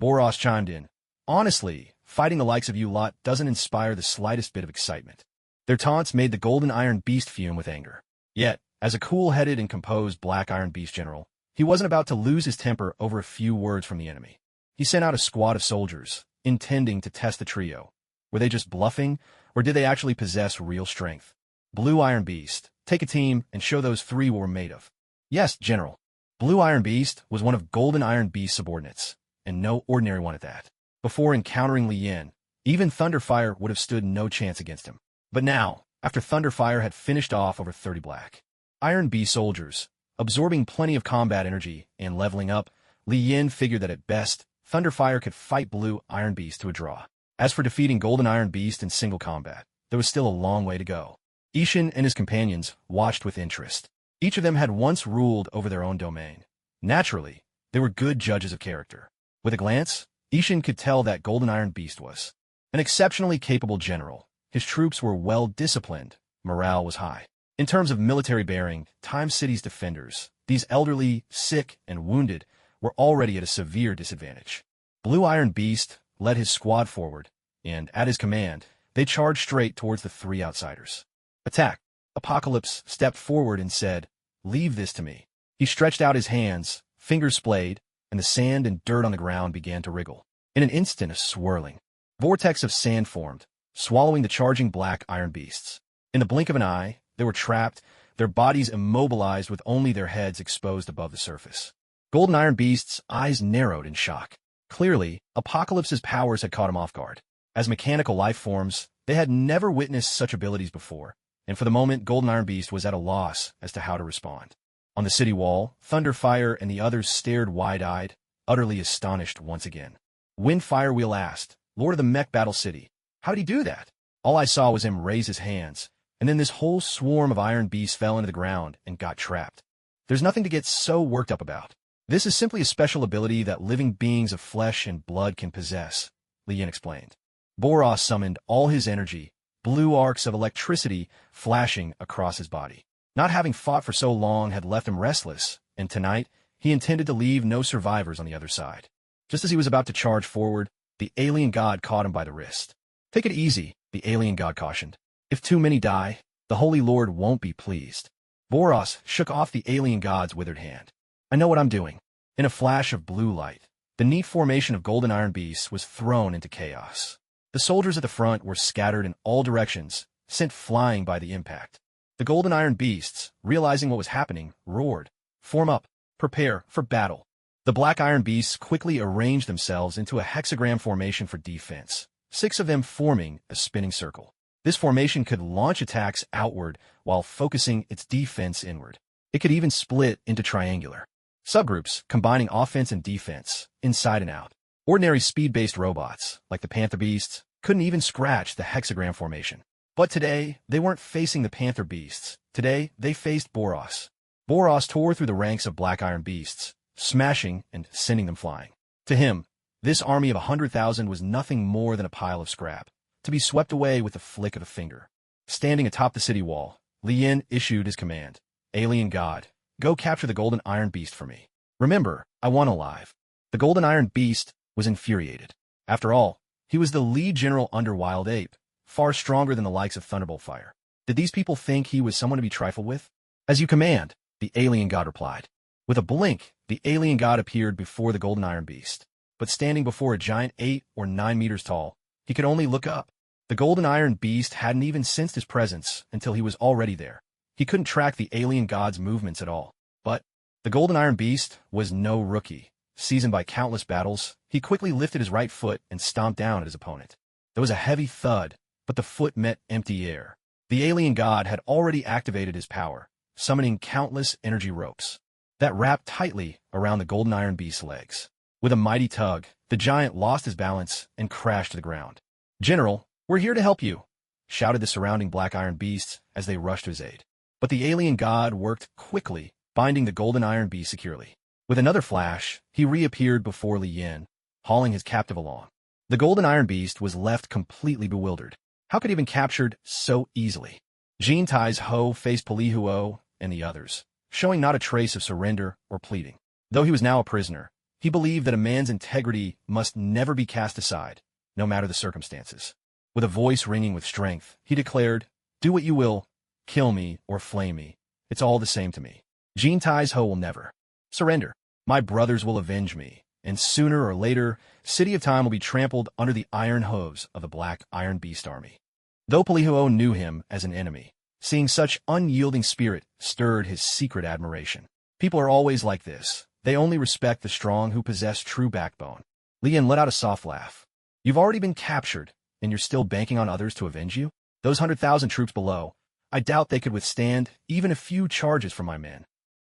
Boros chimed in. "Honestly, fighting the likes of you lot doesn't inspire the slightest bit of excitement." Their taunts made the Golden Iron Beast fume with anger. Yet, as a cool-headed and composed Black Iron Beast general, he wasn't about to lose his temper over a few words from the enemy. He sent out a squad of soldiers, intending to test the trio. Were they just bluffing, or did they actually possess real strength? "Blue Iron Beast, take a team and show those three what we're made of." "Yes, General." Blue Iron Beast was one of Golden Iron Beast's subordinates, and no ordinary one at that. Before encountering Lien, even Thunderfire would have stood no chance against him. But now, after Thunderfire had finished off over 30 Black Iron Beast soldiers, absorbing plenty of combat energy and leveling up, Lien figured that at best, Thunderfire could fight Blue Iron Beast to a draw. As for defeating Golden Iron Beast in single combat, there was still a long way to go. Ishin and his companions watched with interest. Each of them had once ruled over their own domain. Naturally, they were good judges of character. With a glance, Ishin could tell that Golden Iron Beast was an exceptionally capable general. His troops were well-disciplined, morale was high. In terms of military bearing, Time City's defenders, these elderly, sick, and wounded, were already at a severe disadvantage. Blue Iron Beast led his squad forward, and, at his command, they charged straight towards the three outsiders. "Attack!" Apocalypse stepped forward and said, "Leave this to me." He stretched out his hands, fingers splayed, and the sand and dirt on the ground began to wriggle. In an instant, a swirling vortex of sand formed, swallowing the charging Black Iron Beasts. In the blink of an eye, they were trapped, their bodies immobilized with only their heads exposed above the surface. Golden Iron Beast's eyes narrowed in shock. Clearly, Apocalypse's powers had caught him off guard. As mechanical life forms, they had never witnessed such abilities before, and for the moment, Golden Iron Beast was at a loss as to how to respond. On the city wall, Thunderfire and the others stared wide-eyed, utterly astonished once again. Windfire asked, "Lord of the Mech Battle City, how did he do that?" All I saw was him raise his hands, and then this whole swarm of Iron Beasts fell into the ground and got trapped. "There's nothing to get so worked up about. This is simply a special ability that living beings of flesh and blood can possess," Lien explained. Boros summoned all his energy, blue arcs of electricity flashing across his body. Not having fought for so long had left him restless, and tonight he intended to leave no survivors on the other side. Just as he was about to charge forward, the alien god caught him by the wrist. "Take it easy," the alien god cautioned. "If too many die, the Holy Lord won't be pleased." Boros shook off the alien god's withered hand. "I know what I'm doing." In a flash of blue light, the neat formation of Golden Iron Beasts was thrown into chaos. The soldiers at the front were scattered in all directions, sent flying by the impact. The Golden Iron Beasts, realizing what was happening, roared, "Form up! Prepare for battle!" The Black Iron Beasts quickly arranged themselves into a hexagram formation for defense, 6 of them forming a spinning circle. This formation could launch attacks outward while focusing its defense inward. It could even split into triangular subgroups, combining offense and defense, inside and out. Ordinary speed-based robots, like the Panther Beasts, couldn't even scratch the hexagram formation. But today, they weren't facing the panther beasts. Today, they faced Boros. Boros tore through the ranks of black iron beasts, smashing and sending them flying. To him, this army of 100,000 was nothing more than a pile of scrap, to be swept away with a flick of a finger. Standing atop the city wall, Lien issued his command. Alien God, go capture the golden iron beast for me. Remember, I want alive. The golden iron beast was infuriated. After all, he was the lead general under Wild Ape, far stronger than the likes of Thunderbolt Fire. Did these people think he was someone to be trifled with? As you command, the alien god replied. With a blink, the alien god appeared before the golden iron beast. But standing before a giant 8 or 9 meters tall, he could only look up. The golden iron beast hadn't even sensed his presence until he was already there. He couldn't track the alien god's movements at all. But the golden iron beast was no rookie. Seasoned by countless battles, he quickly lifted his right foot and stomped down at his opponent. There was a heavy thud, but the foot met empty air. The alien god had already activated his power, summoning countless energy ropes that wrapped tightly around the golden iron beast's legs. With a mighty tug, the giant lost his balance and crashed to the ground. "General, we're here to help you," shouted the surrounding black iron beasts as they rushed to his aid. But the alien god worked quickly, binding the golden iron beast securely. With another flash, he reappeared before Lien, hauling his captive along. The golden iron beast was left completely bewildered. How could he have been captured so easily? Jean Tai's Ho faced Polihuo and the others, showing not a trace of surrender or pleading. Though he was now a prisoner, he believed that a man's integrity must never be cast aside, no matter the circumstances. With a voice ringing with strength, he declared, "Do what you will, kill me or flame me. It's all the same to me. Jean Tai's Ho will never surrender. My brothers will avenge me, and sooner or later, City of Time will be trampled under the iron hooves of the Black Iron Beast army." Though Polihuo knew him as an enemy, seeing such unyielding spirit stirred his secret admiration. People are always like this. They only respect the strong who possess true backbone. Lien let out a soft laugh. "You've already been captured, and you're still banking on others to avenge you? Those 100,000 troops below, I doubt they could withstand even a few charges from my men."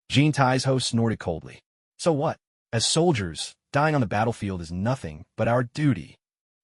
Jean Tai's host snorted coldly. "So what? As soldiers, dying on the battlefield is nothing but our duty."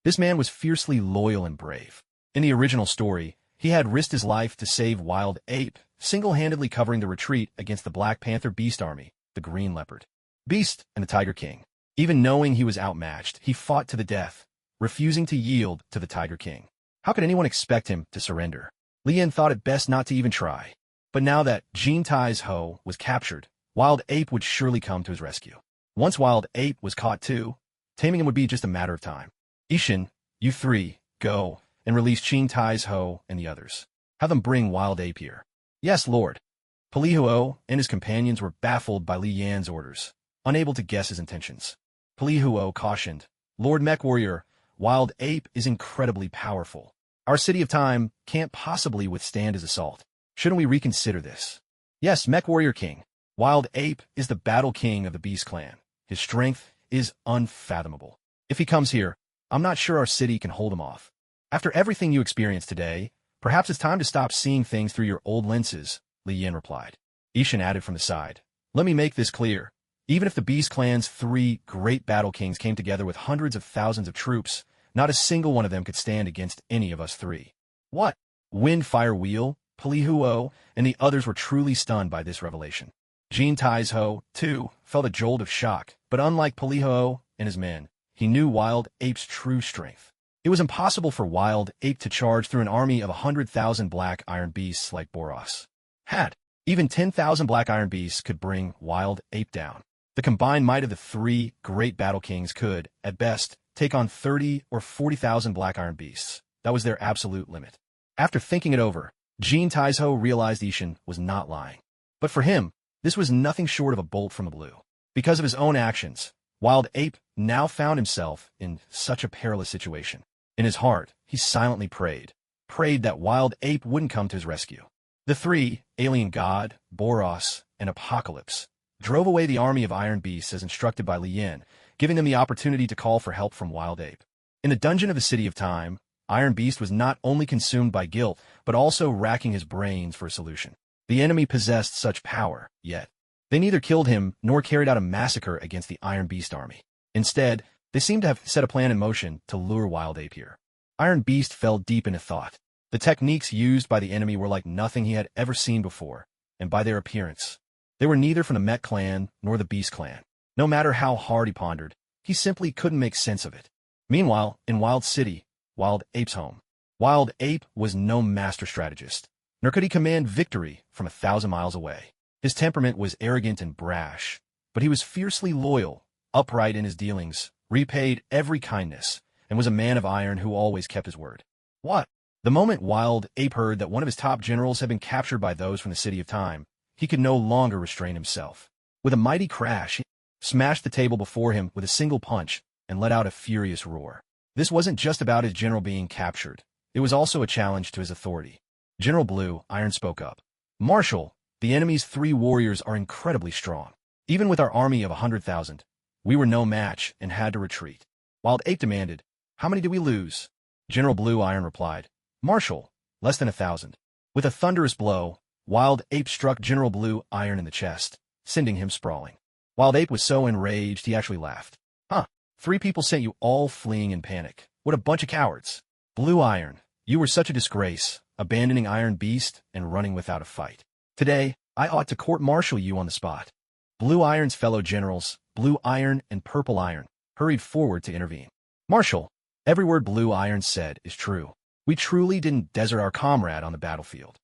This man was fiercely loyal and brave. In the original story, he had risked his life to save Wild Ape, single-handedly covering the retreat against the Black Panther Beast Army, the Green Leopard Beast, and the Tiger King. Even knowing he was outmatched, he fought to the death, refusing to yield to the Tiger King. How could anyone expect him to surrender? Lien thought it best not to even try. But now that Jean Tai's Ho was captured, Wild Ape would surely come to his rescue. Once Wild Ape was caught too, taming him would be just a matter of time. "Ishin, you three, go and release Jean Tai's Ho and the others. Have them bring Wild Ape here." "Yes, Lord." Polihuo and his companions were baffled by Lian's orders, unable to guess his intentions. Polihuo cautioned, "Lord Mech Warrior, Wild Ape is incredibly powerful. Our City of Time can't possibly withstand his assault. Shouldn't we reconsider this?" "Yes, Mech Warrior King. Wild Ape is the battle king of the Beast Clan. His strength is unfathomable. If he comes here, I'm not sure our city can hold him off. After everything you experienced today, perhaps it's time to stop seeing things through your old lenses," Lien replied. Ishin added from the side, "Let me make this clear. Even if the Beast Clan's 3 great battle kings came together with hundreds of thousands of troops, not a single one of them could stand against any of us 3. "What? Wind, Fire, Wheel?" Polihuo and the others were truly stunned by this revelation. Jean Tai's Ho, too, felt a jolt of shock, but unlike Polihuo and his men, he knew Wild Ape's true strength. It was impossible for Wild Ape to charge through an army of 100,000 black iron beasts like Boros. Even 10,000 black iron beasts could bring Wild Ape down. The combined might of the 3 great battle kings could, at best, take on 30 or 40,000 black iron beasts. That was their absolute limit. After thinking it over, Jean Tai's Ho realized Ishin was not lying. But for him, this was nothing short of a bolt from the blue. Because of his own actions, Wild Ape now found himself in such a perilous situation. In his heart, he silently prayed that Wild Ape wouldn't come to his rescue. The 3, Alien God, Boros, and Apocalypse, drove away the army of iron beasts as instructed by Lien, giving them the opportunity to call for help from Wild Ape. In the dungeon of the City of Time, Iron Beast was not only consumed by guilt, but also racking his brains for a solution. The enemy possessed such power, yet they neither killed him nor carried out a massacre against the Iron Beast army. Instead, they seemed to have set a plan in motion to lure Wild Ape here. Iron Beast fell deep into thought. The techniques used by the enemy were like nothing he had ever seen before, and by their appearance, they were neither from the Mech clan nor the Beast clan. No matter how hard he pondered, he simply couldn't make sense of it. Meanwhile, in Wild City, Wild Ape's home, Wild Ape was no master strategist, nor could he command victory from 1,000 miles away. His temperament was arrogant and brash, but he was fiercely loyal, upright in his dealings, repaid every kindness, and was a man of iron who always kept his word. What? The moment Wild Ape heard that one of his top generals had been captured by those from the City of Time, he could no longer restrain himself. With a mighty crash, he smashed the table before him with a single punch and let out a furious roar. This wasn't just about his general being captured. It was also a challenge to his authority. General Blue Iron spoke up. Marshal, the enemy's 3 warriors are incredibly strong. Even with our army of 100,000, we were no match and had to retreat. Wild Ape demanded, how many did we lose? General Blue Iron replied, Marshal, less than 1,000. With a thunderous blow, Wild Ape struck General Blue Iron in the chest, sending him sprawling. Wild Ape was so enraged he actually laughed. 3 people sent you all fleeing in panic. What a bunch of cowards. Blue Iron, you were such a disgrace, abandoning Iron Beast and running without a fight. Today, I ought to court-martial you on the spot. Blue Iron's fellow generals, Blue Iron and Purple Iron, hurried forward to intervene. Marshal, every word Blue Iron said is true. We truly didn't desert our comrade on the battlefield.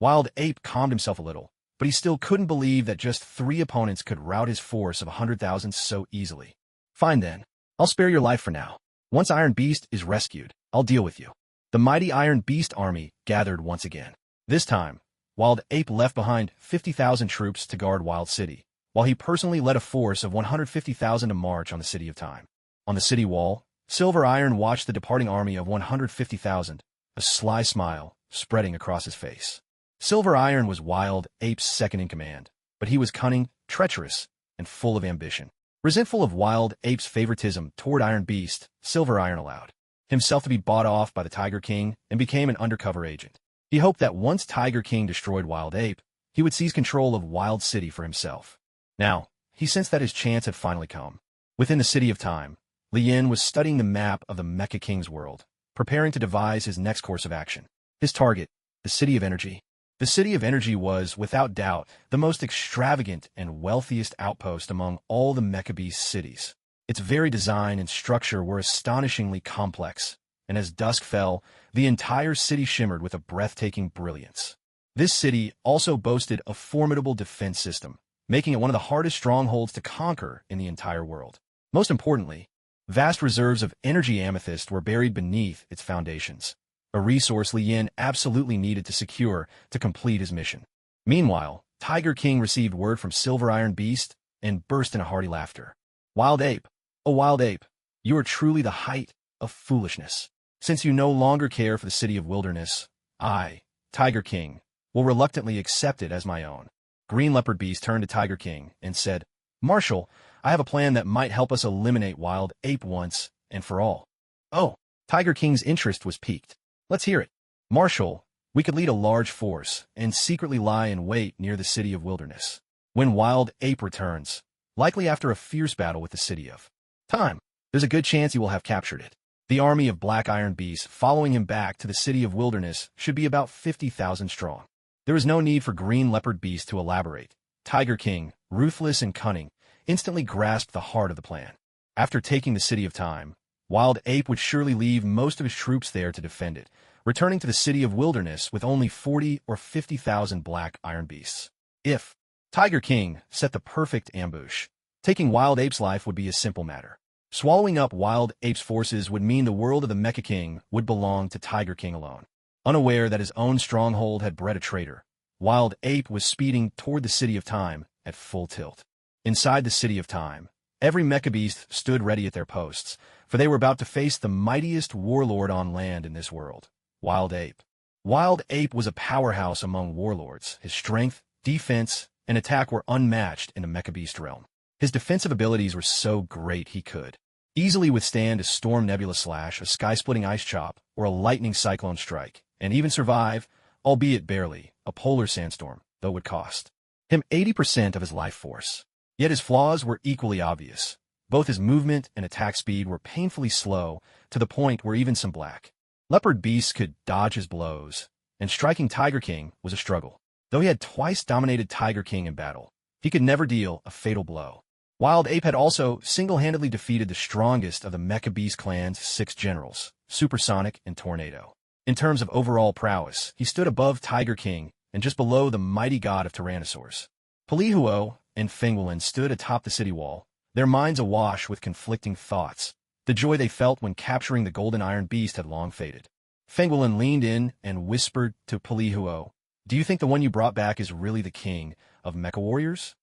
Wild Ape calmed himself a little, but he still couldn't believe that just 3 opponents could rout his force of 100,000 so easily. Fine then, I'll spare your life for now. Once Iron Beast is rescued, I'll deal with you. The mighty Iron Beast army gathered once again. This time, Wild Ape left behind 50,000 troops to guard Wild City, while he personally led a force of 150,000 to march on the City of Time. On the city wall, Silver Iron watched the departing army of 150,000, a sly smile spreading across his face. Silver Iron was Wild Ape's second in command, but he was cunning, treacherous, and full of ambition. Resentful of Wild Ape's favoritism toward Iron Beast, Silver Iron allowed himself to be bought off by the Tiger King and became an undercover agent. He hoped that once Tiger King destroyed Wild Ape, he would seize control of Wild City for himself. Now, he sensed that his chance had finally come. Within the City of Time, Lien was studying the map of the Mecha King's world, preparing to devise his next course of action. His target, the City of Energy. The City of Energy was, without doubt, the most extravagant and wealthiest outpost among all the Mecha Beast cities. Its very design and structure were astonishingly complex, and as dusk fell, the entire city shimmered with a breathtaking brilliance. This city also boasted a formidable defense system, making it one of the hardest strongholds to conquer in the entire world. Most importantly, vast reserves of energy amethyst were buried beneath its foundations, a resource Lien absolutely needed to secure to complete his mission. Meanwhile, Tiger King received word from Silver Iron Beast and burst into hearty laughter. Wild Ape, oh Wild Ape, you are truly the height of foolishness. Since you no longer care for the City of Wilderness, I, Tiger King, will reluctantly accept it as my own. Green Leopard Beast turned to Tiger King and said, Marshal, I have a plan that might help us eliminate Wild Ape once and for all. Oh, Tiger King's interest was piqued. Let's hear it. Marshal, we could lead a large force and secretly lie in wait near the City of Wilderness. When Wild Ape returns, likely after a fierce battle with the City of Time, there's a good chance he will have captured it. The army of Black Iron Beasts following him back to the City of Wilderness should be about 50,000 strong. There is no need for Green Leopard Beast to elaborate. Tiger King, ruthless and cunning, instantly grasped the heart of the plan. After taking the City of Time, Wild Ape would surely leave most of his troops there to defend it, returning to the City of Wilderness with only 40 or 50,000 Black Iron Beasts. If Tiger King set the perfect ambush, taking Wild Ape's life would be a simple matter. Swallowing up Wild Ape's forces would mean the world of the Mecha King would belong to Tiger King alone. Unaware that his own stronghold had bred a traitor, Wild Ape was speeding toward the City of Time at full tilt. Inside the City of Time, every Mecha Beast stood ready at their posts, for they were about to face the mightiest warlord on land in this world, Wild Ape. Wild Ape was a powerhouse among warlords. His strength, defense, and attack were unmatched in the Mecha Beast realm. His defensive abilities were so great he could easily withstand a Storm Nebula Slash, a Sky-Splitting Ice Chop, or a Lightning Cyclone Strike, and even survive, albeit barely, a Polar Sandstorm, though it would cost him 80% of his life force. Yet his flaws were equally obvious. Both his movement and attack speed were painfully slow, to the point where even some Black Leopard beasts could dodge his blows, and striking Tiger King was a struggle. Though he had twice dominated Tiger King in battle, he could never deal a fatal blow. Wild Ape had also single-handedly defeated the strongest of the Mecha Beast clan's 6 generals, Supersonic and Tornado. In terms of overall prowess, he stood above Tiger King and just below the mighty god of Tyrannosaurs. Palihuo and Fenghuang stood atop the city wall, their minds awash with conflicting thoughts. The joy they felt when capturing the golden iron beast had long faded. Fenghuang leaned in and whispered to Palihuo, "Do you think the one you brought back is really the king of mecha warriors?"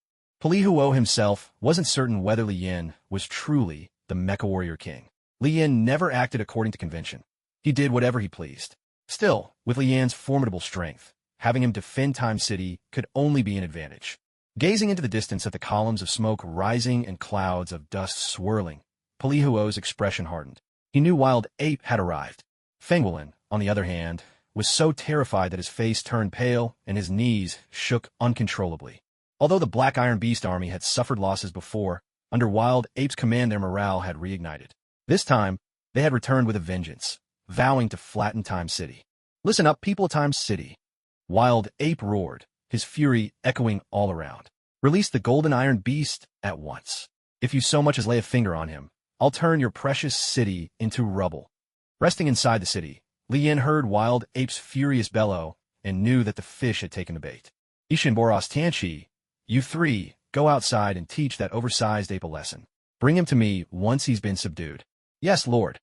Palihuo himself wasn't certain whether Li Yin was truly the mecha warrior king. Li Yin never acted according to convention. He did whatever he pleased. Still, with Li Yin's formidable strength, having him defend Time City could only be an advantage. Gazing into the distance at the columns of smoke rising and clouds of dust swirling, Palihuo's expression hardened. He knew Wild Ape had arrived. Fenghuang, on the other hand, was so terrified that his face turned pale and his knees shook uncontrollably. Although the Black Iron Beast army had suffered losses before, under Wild Ape's command their morale had reignited. This time, they had returned with a vengeance, vowing to flatten Time City. "Listen up, people of Time City." Wild Ape roared, his fury echoing all around. "Release the Golden Iron Beast at once. If you so much as lay a finger on him, I'll turn your precious city into rubble." Resting inside the city, Li Yin heard Wild Ape's furious bellow and knew that the fish had taken the bait. "Ishin Boros Tianchi, you 3, go outside and teach that oversized ape a lesson. Bring him to me once he's been subdued." "Yes, Lord."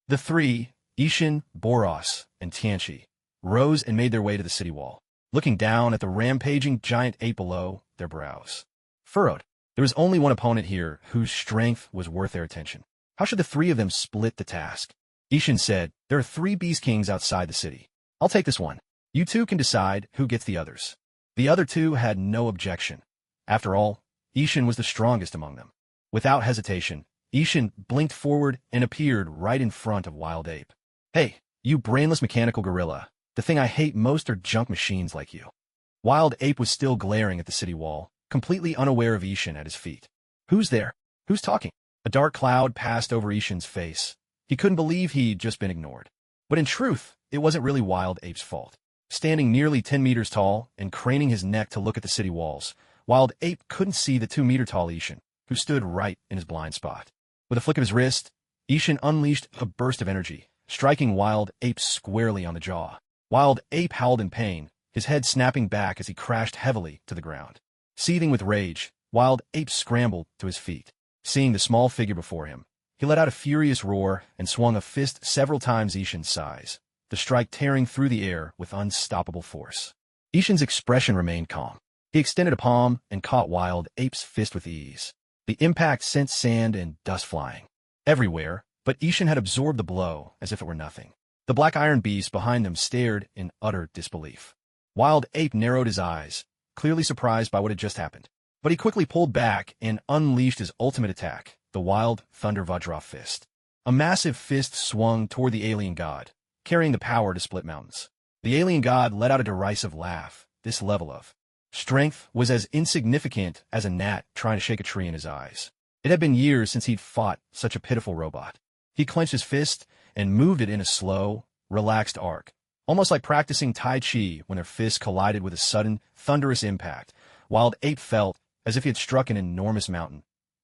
The 3, Ishin, Boros, and Tianchi, rose and made their way to the city wall, looking down at the rampaging giant ape below, their brows furrowed. There was only one opponent here whose strength was worth their attention. How should the 3 of them split the task? Ishin said, "There are 3 beast kings outside the city. I'll take this one. You 2 can decide who gets the others." The other 2 had no objection. After all, Ishin was the strongest among them. Without hesitation, Ishin blinked forward and appeared right in front of Wild Ape. "Hey, you brainless mechanical gorilla. The thing I hate most are junk machines like you." Wild Ape was still glaring at the city wall, completely unaware of Ishin at his feet. "Who's there? Who's talking?" A dark cloud passed over Ishin's face. He couldn't believe he'd just been ignored. But in truth, it wasn't really Wild Ape's fault. Standing nearly 10 meters tall and craning his neck to look at the city walls, Wild Ape couldn't see the 2-meter-tall Ishin, who stood right in his blind spot. With a flick of his wrist, Ishin unleashed a burst of energy, striking Wild Ape squarely on the jaw. Wild Ape howled in pain, his head snapping back as he crashed heavily to the ground. Seething with rage, Wild Ape scrambled to his feet. Seeing the small figure before him, he let out a furious roar and swung a fist several times Ishin's size, the strike tearing through the air with unstoppable force. Ishin's expression remained calm. He extended a palm and caught Wild Ape's fist with ease. The impact sent sand and dust flying everywhere, but Ishin had absorbed the blow as if it were nothing. The Black Iron Beast behind them stared in utter disbelief. Wild Ape narrowed his eyes, clearly surprised by what had just happened. But he quickly pulled back and unleashed his ultimate attack, the Wild Thunder Vajra Fist. A massive fist swung toward the alien god, carrying the power to split mountains. The alien god let out a derisive laugh. This level of strength was as insignificant as a gnat trying to shake a tree in his eyes. It had been years since he'd fought such a pitiful robot. He clenched his fist and moved it in a slow, relaxed arc, almost like practicing Tai Chi when their fists collided with a sudden, thunderous impact. Wild Ape felt as if he had struck an enormous mountain,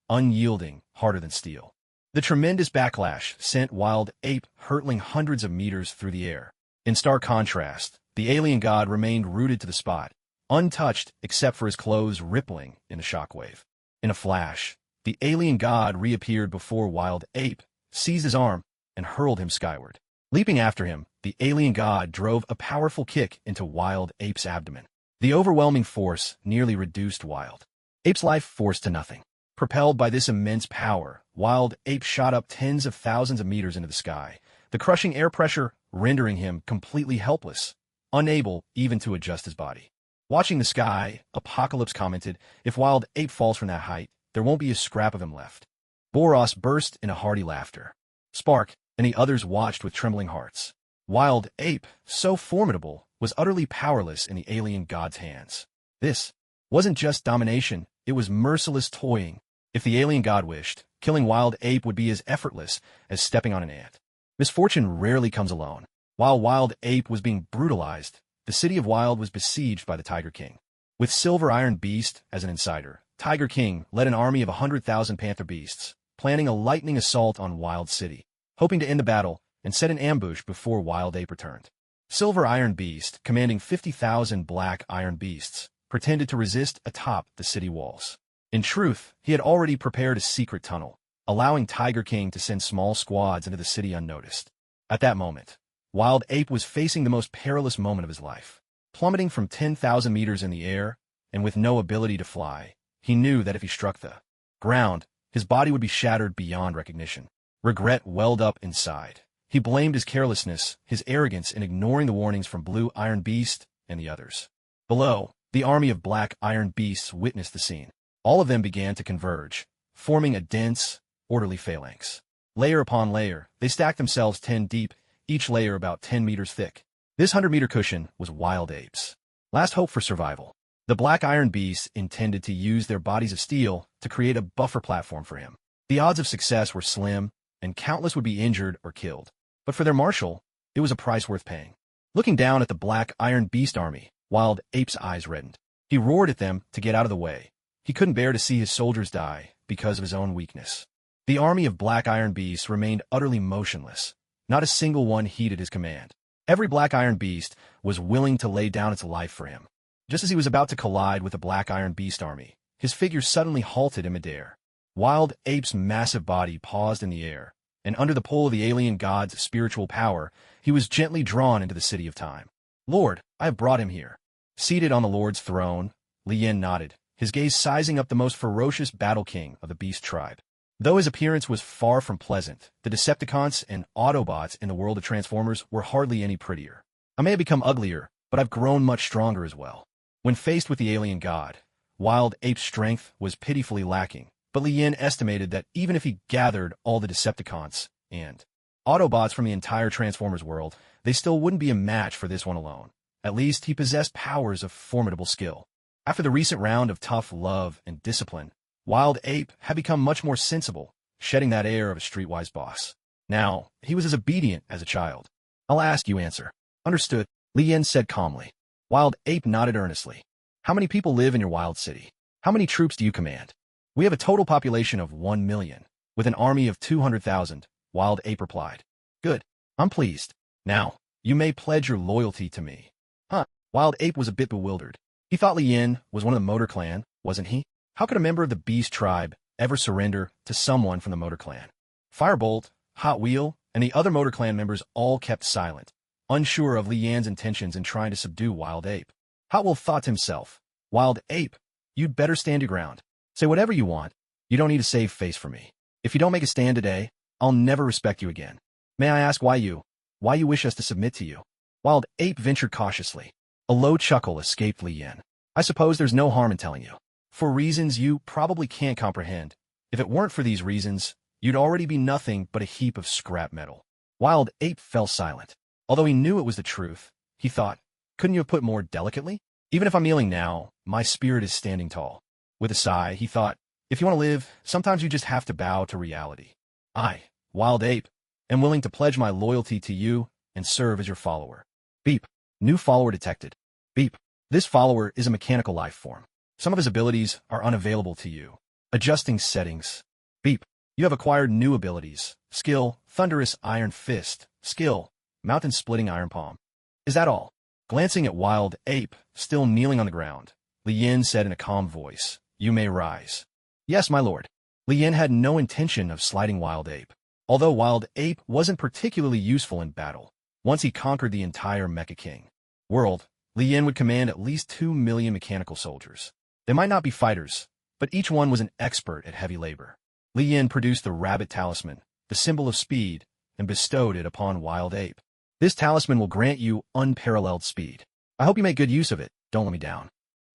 unyielding, harder than steel. The tremendous backlash sent Wild Ape hurtling hundreds of meters through the air. In stark contrast, the alien god remained rooted to the spot, untouched except for his clothes rippling in the shockwave. In a flash, the alien god reappeared before Wild Ape, seized his arm, and hurled him skyward. Leaping after him, the alien god drove a powerful kick into Wild Ape's abdomen. The overwhelming force nearly reduced Wild Ape's life force to nothing. Propelled by this immense power, Wild Ape shot up tens of thousands of meters into the sky, the crushing air pressure rendering him completely helpless, unable even to adjust his body. Watching the sky, Apocalypse commented, "If Wild Ape falls from that height, there won't be a scrap of him left." Boros burst in a hearty laughter. Spark and the others watched with trembling hearts. Wild Ape, so formidable, was utterly powerless in the alien god's hands. This wasn't just domination, it was merciless toying. If the alien god wished, killing Wild Ape would be as effortless as stepping on an ant. Misfortune rarely comes alone. While Wild Ape was being brutalized, the city of Wild was besieged by the Tiger King. With Silver Iron Beast as an insider, Tiger King led an army of 100,000 Panther Beasts, planning a lightning assault on Wild City, hoping to end the battle and set an ambush before Wild Ape returned. Silver Iron Beast, commanding 50,000 Black Iron Beasts, pretended to resist atop the city walls. In truth, he had already prepared a secret tunnel, allowing Tiger King to send small squads into the city unnoticed. At that moment, Wild Ape was facing the most perilous moment of his life. Plummeting from 10,000 meters in the air, and with no ability to fly, he knew that if he struck the ground, his body would be shattered beyond recognition. Regret welled up inside. He blamed his carelessness, his arrogance in ignoring the warnings from Blue Iron Beast and the others. Below, the army of Black Iron Beasts witnessed the scene. All of them began to converge, forming a dense, orderly phalanx. Layer upon layer, they stacked themselves 10 deep, each layer about 10 meters thick. This 100-meter cushion was Wild Ape's last hope for survival. The Black Iron Beasts intended to use their bodies of steel to create a buffer platform for him. The odds of success were slim, and countless would be injured or killed. But for their marshal, it was a price worth paying. Looking down at the Black Iron Beast army, Wild Ape's eyes reddened. He roared at them to get out of the way. He couldn't bear to see his soldiers die because of his own weakness. The army of Black Iron Beasts remained utterly motionless. Not a single one heeded his command. Every Black Iron Beast was willing to lay down its life for him. Just as he was about to collide with the Black Iron Beast army, his figure suddenly halted in midair. Wild Ape's massive body paused in the air, and under the pull of the alien god's spiritual power, he was gently drawn into the city of time. Lord, I have brought him here. Seated on the Lord's throne, Lien nodded, his gaze sizing up the most ferocious battle king of the Beast tribe. Though his appearance was far from pleasant, the Decepticons and Autobots in the world of Transformers were hardly any prettier. I may have become uglier, but I've grown much stronger as well. When faced with the alien god, Wild Ape's strength was pitifully lacking, but Lien estimated that even if he gathered all the Decepticons and Autobots from the entire Transformers world, they still wouldn't be a match for this one alone. At least he possessed powers of formidable skill. After the recent round of tough love and discipline, Wild Ape had become much more sensible, shedding that air of a streetwise boss. Now, he was as obedient as a child. I'll ask, you answer. Understood, Lien said calmly. Wild Ape nodded earnestly. How many people live in your wild city? How many troops do you command? We have a total population of 1 million, with an army of 200,000, Wild Ape replied. Good, I'm pleased. Now, you may pledge your loyalty to me. Huh, Wild Ape was a bit bewildered. He thought Lien was one of the Motor Clan, wasn't he? How could a member of the Beast tribe ever surrender to someone from the Motor Clan? Firebolt, Hot Wheel, and the other Motor Clan members all kept silent, unsure of Lien's intentions in trying to subdue Wild Ape. Hot Wheel thought to himself, Wild Ape, you'd better stand your ground. Say whatever you want. You don't need to save face for me. If you don't make a stand today, I'll never respect you again. May I ask why you wish us to submit to you? Wild Ape ventured cautiously. A low chuckle escaped Lien. I suppose there's no harm in telling you. For reasons you probably can't comprehend. If it weren't for these reasons, you'd already be nothing but a heap of scrap metal. Wild Ape fell silent. Although he knew it was the truth, he thought, couldn't you have put more delicately? Even if I'm kneeling now, my spirit is standing tall. With a sigh, he thought, if you want to live, sometimes you just have to bow to reality. I, Wild Ape, am willing to pledge my loyalty to you and serve as your follower. Beep. New follower detected. Beep. This follower is a mechanical life form. Some of his abilities are unavailable to you. Adjusting settings. Beep. You have acquired new abilities. Skill, Thunderous Iron Fist. Skill, Mountain-Splitting Iron Palm. Is that all? Glancing at Wild Ape, still kneeling on the ground, Lien said in a calm voice, you may rise. Yes, my lord. Lien had no intention of slighting Wild Ape. Although Wild Ape wasn't particularly useful in battle, once he conquered the entire Mecha King world, Lien would command at least 2 million mechanical soldiers. They might not be fighters, but each one was an expert at heavy labor. Lien produced the Rabbit Talisman, the symbol of speed, and bestowed it upon Wild Ape. This talisman will grant you unparalleled speed. I hope you make good use of it. Don't let me down.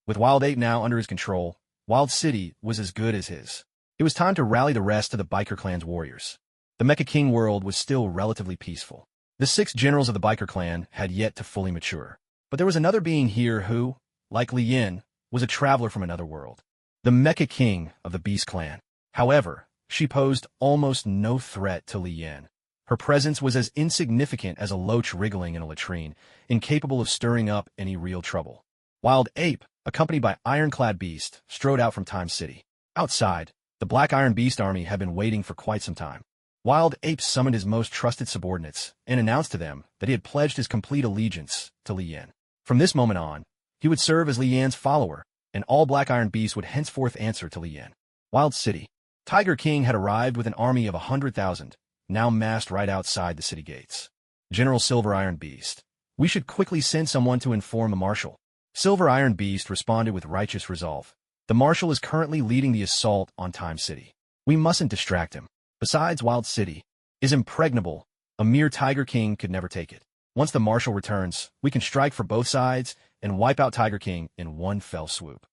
With Wild Ape now under his control, Wild City was as good as his. It was time to rally the rest of the Biker Clan's warriors. The Mecha King world was still relatively peaceful. The 6 generals of the Biker Clan had yet to fully mature. But there was another being here who, like Lien, was a traveler from another world. The Mecha King of the Beast Clan. However, she posed almost no threat to Lien. Her presence was as insignificant as a loach wriggling in a latrine, incapable of stirring up any real trouble. Wild Ape, accompanied by Ironclad Beast, strode out from Time City. Outside, the Black Iron Beast army had been waiting for quite some time. Wild Ape summoned his most trusted subordinates and announced to them that he had pledged his complete allegiance to Li Yan. From this moment on, he would serve as Li Yan's follower, and all Black Iron Beasts would henceforth answer to Li Yan. Wild City. Tiger King had arrived with an army of 100,000, now massed right outside the city gates. General Silver Iron Beast. We should quickly send someone to inform the marshal. Silver Iron Beast responded with righteous resolve. The marshal is currently leading the assault on Time City. We mustn't distract him. Besides, Wild City is impregnable. A mere Tiger King could never take it. Once the marshal returns, we can strike for both sides and wipe out Tiger King in one fell swoop.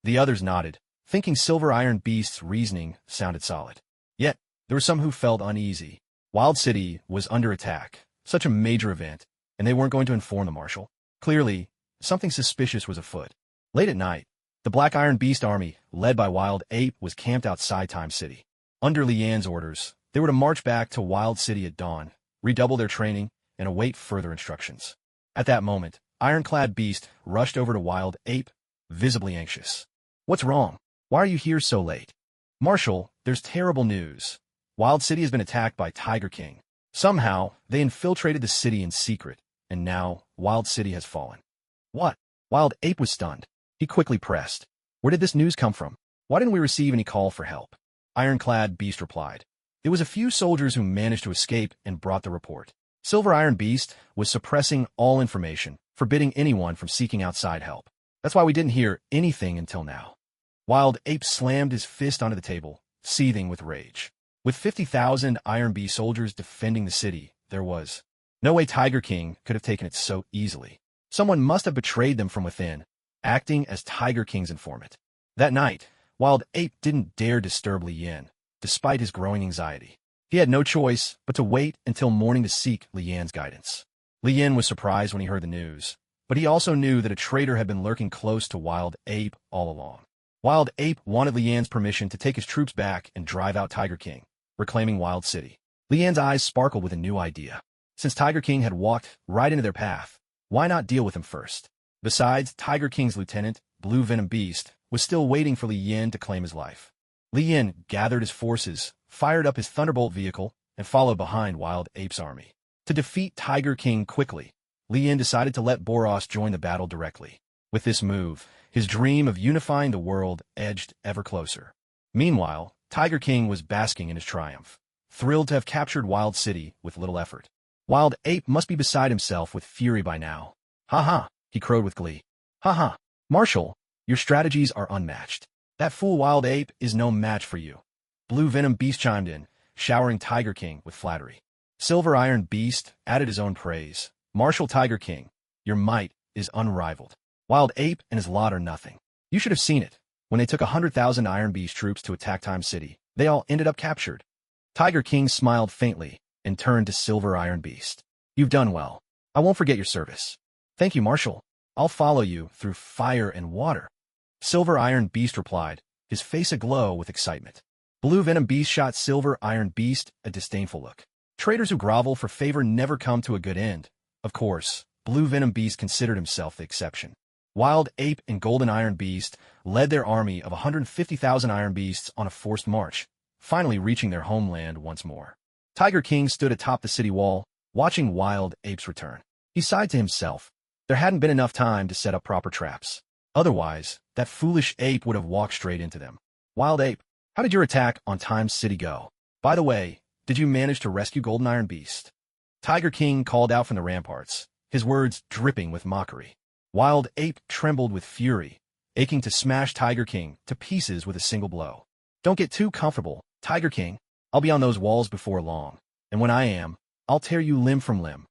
The others nodded, thinking Silver Iron Beast's reasoning sounded solid. Yet, there were some who felt uneasy. Wild City was under attack, such a major event, and they weren't going to inform the marshal. Clearly, something suspicious was afoot. Late at night, the Black Iron Beast army, led by Wild Ape, was camped outside Time City. Under Li Yan's orders, they were to march back to Wild City at dawn, redouble their training, and await further instructions. At that moment, Ironclad Beast rushed over to Wild Ape, visibly anxious. What's wrong? Why are you here so late? Marshal, there's terrible news. Wild City has been attacked by Tiger King. Somehow, they infiltrated the city in secret, and now Wild City has fallen. What? Wild Ape was stunned. He quickly pressed. Where did this news come from? Why didn't we receive any call for help? Ironclad Beast replied. It was a few soldiers who managed to escape and brought the report. Silver Iron Beast was suppressing all information, forbidding anyone from seeking outside help. That's why we didn't hear anything until now. Wild Ape slammed his fist onto the table, seething with rage. With 50,000 Iron Beast soldiers defending the city, there was no way Tiger King could have taken it so easily. Someone must have betrayed them from within, acting as Tiger King's informant. That night, Wild Ape didn't dare disturb Li Yan, despite his growing anxiety. He had no choice but to wait until morning to seek Li Yan's guidance. Li Yan was surprised when he heard the news, but he also knew that a traitor had been lurking close to Wild Ape all along. Wild Ape wanted Li Yan's permission to take his troops back and drive out Tiger King, reclaiming Wild City. Li Yan's eyes sparkled with a new idea. Since Tiger King had walked right into their path, why not deal with him first? Besides, Tiger King's lieutenant, Blue Venom Beast, was still waiting for Li Yan to claim his life. Li Yan gathered his forces, fired up his Thunderbolt vehicle, and followed behind Wild Ape's army. To defeat Tiger King quickly, Li Yan decided to let Boros join the battle directly. With this move, his dream of unifying the world edged ever closer. Meanwhile, Tiger King was basking in his triumph, thrilled to have captured Wild City with little effort. Wild Ape must be beside himself with fury by now. Ha ha, he crowed with glee. Ha ha, Marshal, your strategies are unmatched. That fool Wild Ape is no match for you. Blue Venom Beast chimed in, showering Tiger King with flattery. Silver Iron Beast added his own praise. Marshal Tiger King, your might is unrivaled. Wild Ape and his lot are nothing. You should have seen it. When they took 100,000 Iron Beast troops to attack Time City, they all ended up captured. Tiger King smiled faintly and turned to Silver Iron Beast. You've done well. I won't forget your service. Thank you, Marshal. I'll follow you through fire and water. Silver Iron Beast replied, his face aglow with excitement. Blue Venom Beast shot Silver Iron Beast a disdainful look. Traitors who grovel for favor never come to a good end. Of course, Blue Venom Beast considered himself the exception. Wild Ape and Golden Iron Beast led their army of 150,000 Iron Beasts on a forced march, finally reaching their homeland once more. Tiger King stood atop the city wall, watching Wild Ape's return. He sighed to himself. There hadn't been enough time to set up proper traps. Otherwise, that foolish ape would have walked straight into them. Wild Ape, how did your attack on Time City go? By the way, did you manage to rescue Golden Iron Beast? Tiger King called out from the ramparts, his words dripping with mockery. Wild Ape trembled with fury, aching to smash Tiger King to pieces with a single blow. Don't get too comfortable, Tiger King. I'll be on those walls before long, and when I am, I'll tear you limb from limb.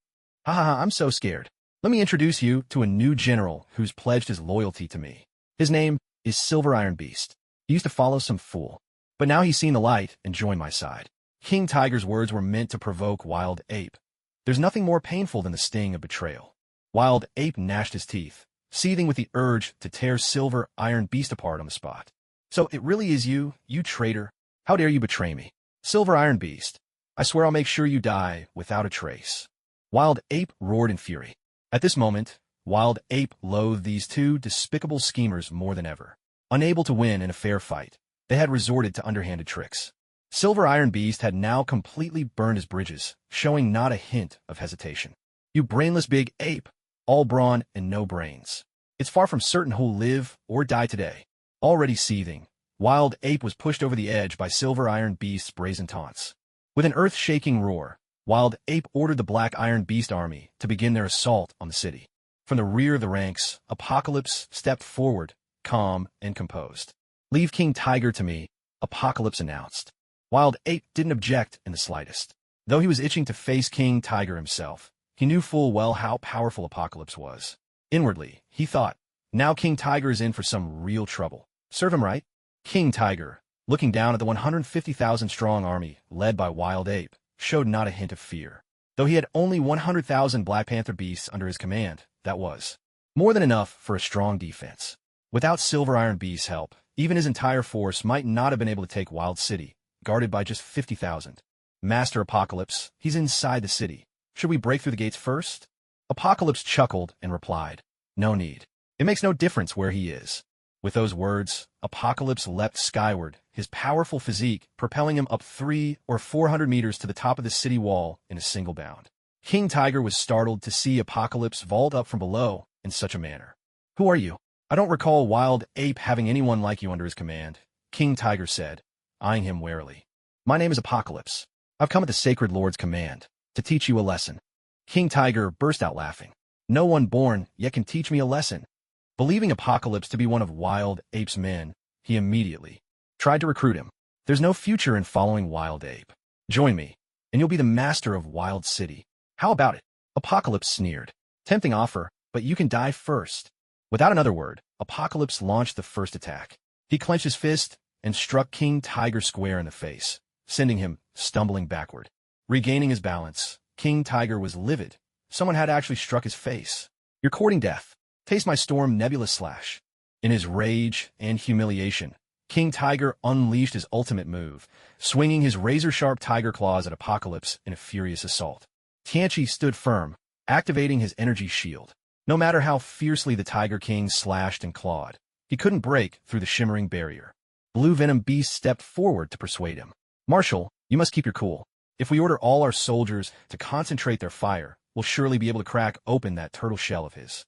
Ha ha ha, I'm so scared. Let me introduce you to a new general who's pledged his loyalty to me. His name is Silver Iron Beast. He used to follow some fool, but now he's seen the light and joined my side. King Tiger's words were meant to provoke Wild Ape. There's nothing more painful than the sting of betrayal. Wild Ape gnashed his teeth, seething with the urge to tear Silver Iron Beast apart on the spot. So it really is you, you traitor. How dare you betray me? Silver Iron Beast, I swear I'll make sure you die without a trace. Wild Ape roared in fury. At this moment, Wild Ape loathed these two despicable schemers more than ever. Unable to win in a fair fight, they had resorted to underhanded tricks. Silver Iron Beast had now completely burned his bridges, showing not a hint of hesitation. You brainless big ape, all brawn and no brains. It's far from certain who'll live or die today. Already seething, Wild Ape was pushed over the edge by Silver Iron Beast's brazen taunts. With an earth-shaking roar, Wild Ape ordered the Black Iron Beast army to begin their assault on the city. From the rear of the ranks, Apocalypse stepped forward, calm and composed. "Leave King Tiger to me," Apocalypse announced. Wild Ape didn't object in the slightest. Though he was itching to face King Tiger himself, he knew full well how powerful Apocalypse was. Inwardly, he thought, now King Tiger is in for some real trouble. Serve him right. King Tiger, looking down at the 150,000-strong army led by Wild Ape, showed not a hint of fear. Though he had only 100,000 Black Panther beasts under his command, that was more than enough for a strong defense. Without Silver Iron Beast's help, even his entire force might not have been able to take Wild City, guarded by just 50,000. Master Apocalypse, he's inside the city. Should we break through the gates first? Apocalypse chuckled and replied, "No need. It makes no difference where he is." With those words, Apocalypse leapt skyward, his powerful physique propelling him up 300 or 400 meters to the top of the city wall in a single bound. King Tiger was startled to see Apocalypse vault up from below in such a manner. "Who are you?" "I don't recall Wild Ape having anyone like you under his command," King Tiger said, eyeing him warily. "My name is Apocalypse. I've come at the Sacred Lord's command to teach you a lesson." King Tiger burst out laughing. "No one born yet can teach me a lesson." Believing Apocalypse to be one of Wild Ape's men, he immediately tried to recruit him. "There's no future in following Wild Ape. Join me, and you'll be the master of Wild City. How about it?" Apocalypse sneered. "Tempting offer, but you can die first." Without another word, Apocalypse launched the first attack. He clenched his fist and struck King Tiger square in the face, sending him stumbling backward. Regaining his balance, King Tiger was livid. Someone had actually struck his face. "You're courting death. Taste my storm nebula slash." In his rage and humiliation, King Tiger unleashed his ultimate move, swinging his razor-sharp tiger claws at Apocalypse in a furious assault. Tianchi stood firm, activating his energy shield. No matter how fiercely the Tiger King slashed and clawed, he couldn't break through the shimmering barrier. Blue Venom Beast stepped forward to persuade him. "Marshal, you must keep your cool. If we order all our soldiers to concentrate their fire, we'll surely be able to crack open that turtle shell of his."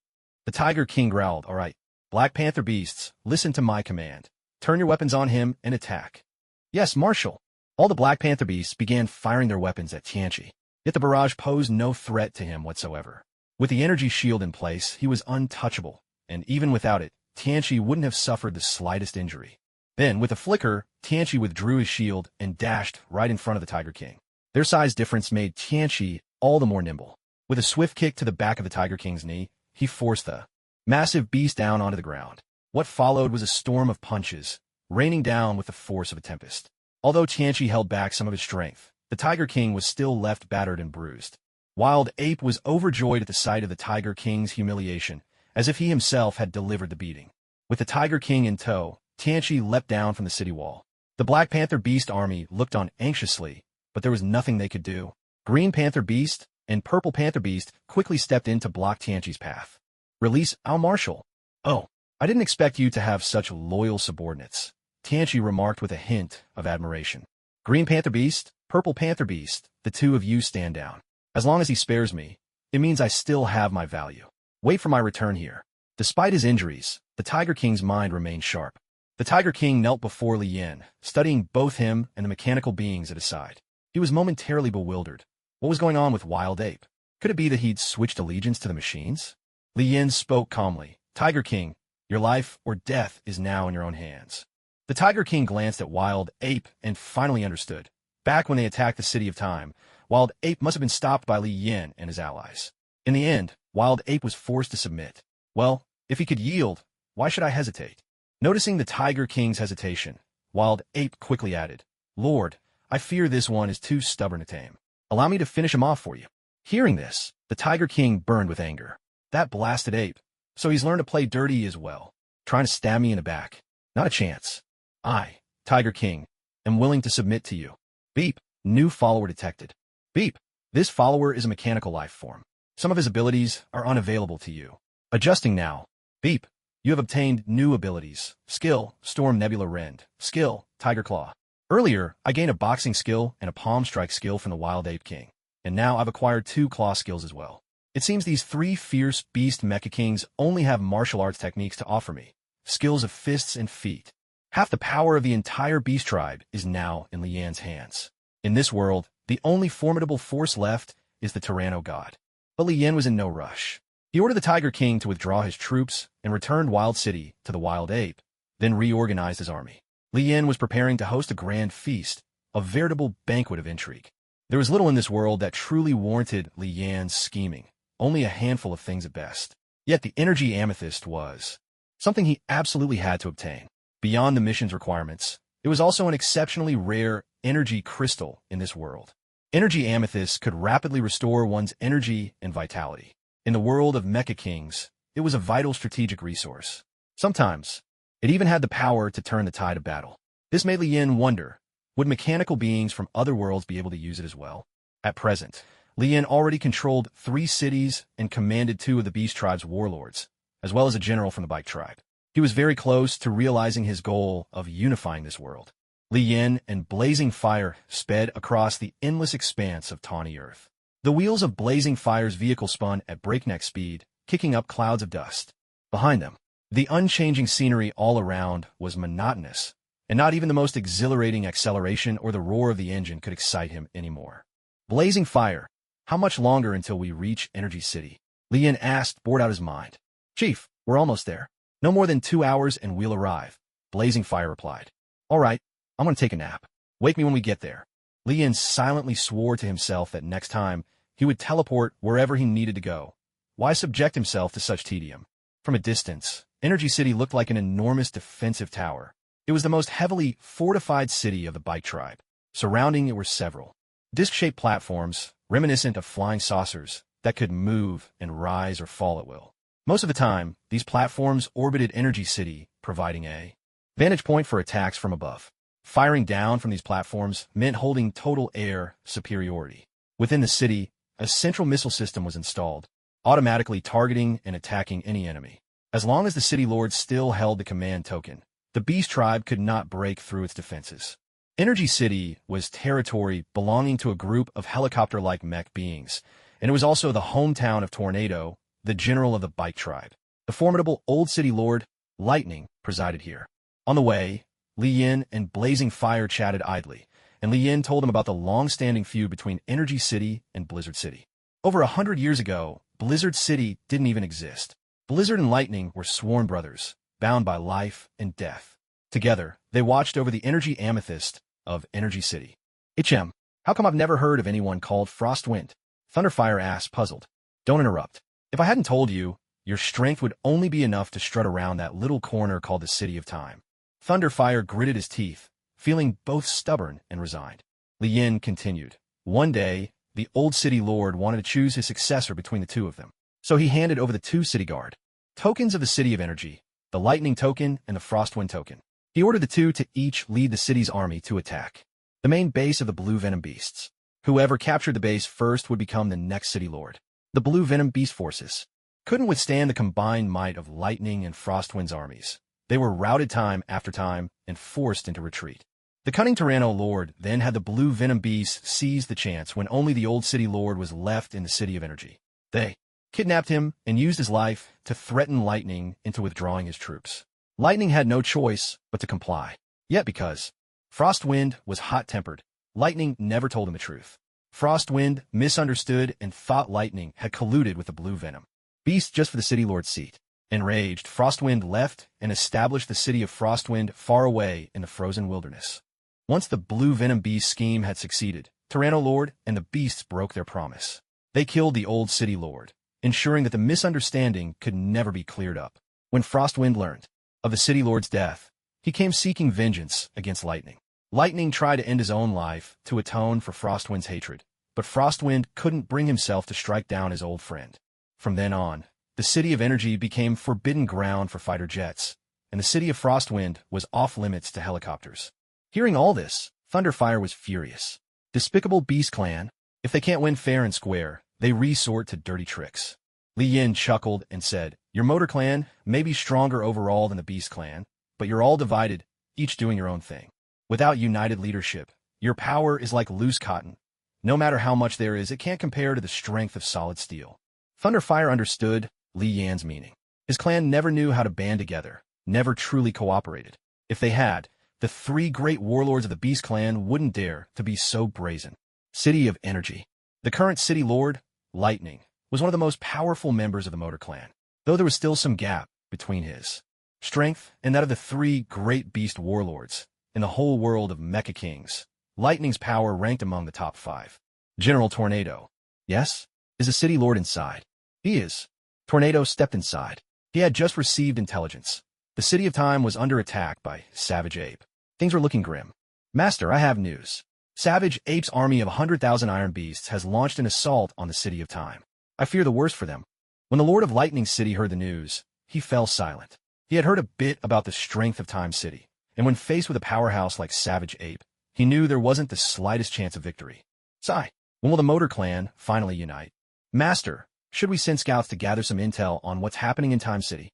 The Tiger King growled, "All right, Black Panther beasts, listen to my command. Turn your weapons on him and attack." "Yes, Marshal." All the Black Panther beasts began firing their weapons at Tianchi. Yet the barrage posed no threat to him whatsoever. With the energy shield in place, he was untouchable, and even without it, Tianchi wouldn't have suffered the slightest injury. Then, with a flicker, Tianchi withdrew his shield and dashed right in front of the Tiger King. Their size difference made Tianchi all the more nimble. With a swift kick to the back of the Tiger King's knee, he forced the massive beast down onto the ground. What followed was a storm of punches, raining down with the force of a tempest. Although Tianchi held back some of his strength, the Tiger King was still left battered and bruised. Wild Ape was overjoyed at the sight of the Tiger King's humiliation, as if he himself had delivered the beating. With the Tiger King in tow, Tianchi leapt down from the city wall. The Black Panther Beast army looked on anxiously, but there was nothing they could do. Green Panther Beast and Purple Panther Beast quickly stepped in to block Tianchi's path. "Release our Marshal." "Oh, I didn't expect you to have such loyal subordinates," Tianchi remarked with a hint of admiration. "Green Panther Beast, Purple Panther Beast, the two of you stand down. As long as he spares me, it means I still have my value. Wait for my return here." Despite his injuries, the Tiger King's mind remained sharp. The Tiger King knelt before Li Yin, studying both him and the mechanical beings at his side. He was momentarily bewildered. What was going on with Wild Ape? Could it be that he'd switched allegiance to the machines? Li Yin spoke calmly. "Tiger King, your life or death is now in your own hands." The Tiger King glanced at Wild Ape and finally understood. Back when they attacked the City of Time, Wild Ape must have been stopped by Li Yin and his allies. In the end, Wild Ape was forced to submit. Well, if he could yield, why should I hesitate? Noticing the Tiger King's hesitation, Wild Ape quickly added, "Lord, I fear this one is too stubborn to tame. Allow me to finish him off for you." Hearing this, the Tiger King burned with anger. That blasted ape. So he's learned to play dirty as well. Trying to stab me in the back. Not a chance. I, Tiger King, am willing to submit to you. Beep. New follower detected. Beep. This follower is a mechanical life form. Some of his abilities are unavailable to you. Adjusting now. Beep. You have obtained new abilities. Skill, Storm Nebula Rend. Skill, Tiger Claw. Earlier, I gained a boxing skill and a palm strike skill from the Wild Ape King. And now I've acquired 2 claw skills as well. It seems these 3 fierce beast mecha kings only have martial arts techniques to offer me. Skills of fists and feet. Half the power of the entire beast tribe is now in Lian's hands. In this world, the only formidable force left is the Tyranno God. But Lian was in no rush. He ordered the Tiger King to withdraw his troops and returned Wild City to the Wild Ape, then reorganized his army. Lian was preparing to host a grand feast, a veritable banquet of intrigue. There was little in this world that truly warranted Lian's scheming, only a handful of things at best. Yet the energy amethyst was something he absolutely had to obtain. Beyond the mission's requirements, it was also an exceptionally rare energy crystal in this world. Energy amethyst could rapidly restore one's energy and vitality. In the world of Mecha Kings, it was a vital strategic resource. Sometimes, it even had the power to turn the tide of battle. This made Lian wonder, would mechanical beings from other worlds be able to use it as well? At present, Lian already controlled 3 cities and commanded 2 of the Beast Tribe's warlords, as well as a general from the Bike Tribe. He was very close to realizing his goal of unifying this world. Lian and Blazing Fire sped across the endless expanse of tawny earth. The wheels of Blazing Fire's vehicle spun at breakneck speed, kicking up clouds of dust. Behind them, the unchanging scenery all around was monotonous, and not even the most exhilarating acceleration or the roar of the engine could excite him anymore. Blazing Fire, how much longer until we reach Energy City? Lian asked, bored out his mind. Chief, we're almost there. No more than 2 hours and we'll arrive. Blazing Fire replied. All right, I'm going to take a nap. Wake me when we get there. Lian silently swore to himself that next time, he would teleport wherever he needed to go. Why subject himself to such tedium? From a distance, Energy City looked like an enormous defensive tower. It was the most heavily fortified city of the Bike Tribe. Surrounding it were several disc-shaped platforms, reminiscent of flying saucers, that could move and rise or fall at will. Most of the time, these platforms orbited Energy City, providing a vantage point for attacks from above. Firing down from these platforms meant holding total air superiority. Within the city, a central missile system was installed, automatically targeting and attacking any enemy. As long as the city lord still held the command token, the Beast Tribe could not break through its defenses. Energy City was territory belonging to a group of helicopter-like mech beings, and it was also the hometown of Tornado, the general of the Bike Tribe. The formidable old city lord, Lightning, presided here. On the way, Lian and Blazing Fire chatted idly, and Lian told him about the long-standing feud between Energy City and Blizzard City. Over 100 years ago, Blizzard City didn't even exist. Blizzard and Lightning were sworn brothers, bound by life and death. Together, they watched over the energy amethyst of Energy City. HM, how come I've never heard of anyone called Frostwind? Thunderfire asked, puzzled. Don't interrupt. If I hadn't told you, your strength would only be enough to strut around that little corner called the City of Time. Thunderfire gritted his teeth, feeling both stubborn and resigned. Lian continued. One day, the old city lord wanted to choose his successor between the 2 of them. So he handed over the 2 city guard tokens of the City of Energy, the Lightning token and the Frostwind token. He ordered the 2 to each lead the city's army to attack the main base of the Blue Venom Beasts. Whoever captured the base first would become the next city lord. The Blue Venom Beast forces couldn't withstand the combined might of Lightning and Frostwind's armies. They were routed time after time and forced into retreat. The cunning Tyranno Lord then had the Blue Venom Beasts seize the chance when only the old city lord was left in the City of Energy. They kidnapped him and used his life to threaten Lightning into withdrawing his troops. Lightning had no choice but to comply. Yet because Frostwind was hot-tempered, Lightning never told him the truth. Frostwind misunderstood and thought Lightning had colluded with the Blue Venom Beast just for the city lord's seat. Enraged, Frostwind left and established the city of Frostwind far away in the frozen wilderness. Once the Blue Venom Beast scheme had succeeded, Tyranno Lord and the Beasts broke their promise. They killed the old city lord, ensuring that the misunderstanding could never be cleared up. When Frostwind learned of the city lord's death, he came seeking vengeance against Lightning. Lightning tried to end his own life to atone for Frostwind's hatred, but Frostwind couldn't bring himself to strike down his old friend. From then on, the City of Energy became forbidden ground for fighter jets, and the city of Frostwind was off-limits to helicopters. Hearing all this, Thunderfire was furious. Despicable Beast Clan. If they can't win fair and square, they resort to dirty tricks. Li Yin chuckled and said, your motor clan may be stronger overall than the Beast Clan, but you're all divided, each doing your own thing. Without united leadership, your power is like loose cotton. No matter how much there is, it can't compare to the strength of solid steel. Thunderfire understood Li Yan's meaning. His clan never knew how to band together, never truly cooperated. If they had, the three great warlords of the Beast Clan wouldn't dare to be so brazen. City of Energy. The current city lord, Lightning, was one of the most powerful members of the Motor Clan, though there was still some gap between his strength and that of the three great beast warlords. In the whole world of Mecha Kings, Lightning's power ranked among the top 5. General Tornado. Yes? Is the city lord inside? He is. Tornado stepped inside. He had just received intelligence. The City of Time was under attack by Savage Ape. Things were looking grim. Master, I have news. Savage Ape's army of 100,000 Iron Beasts has launched an assault on the City of Time. I fear the worst for them. When the Lord of Lightning City heard the news, he fell silent. He had heard a bit about the strength of Time City, and when faced with a powerhouse like Savage Ape, he knew there wasn't the slightest chance of victory. Sigh. When will the Motor Clan finally unite? Master, should we send scouts to gather some intel on what's happening in Time City?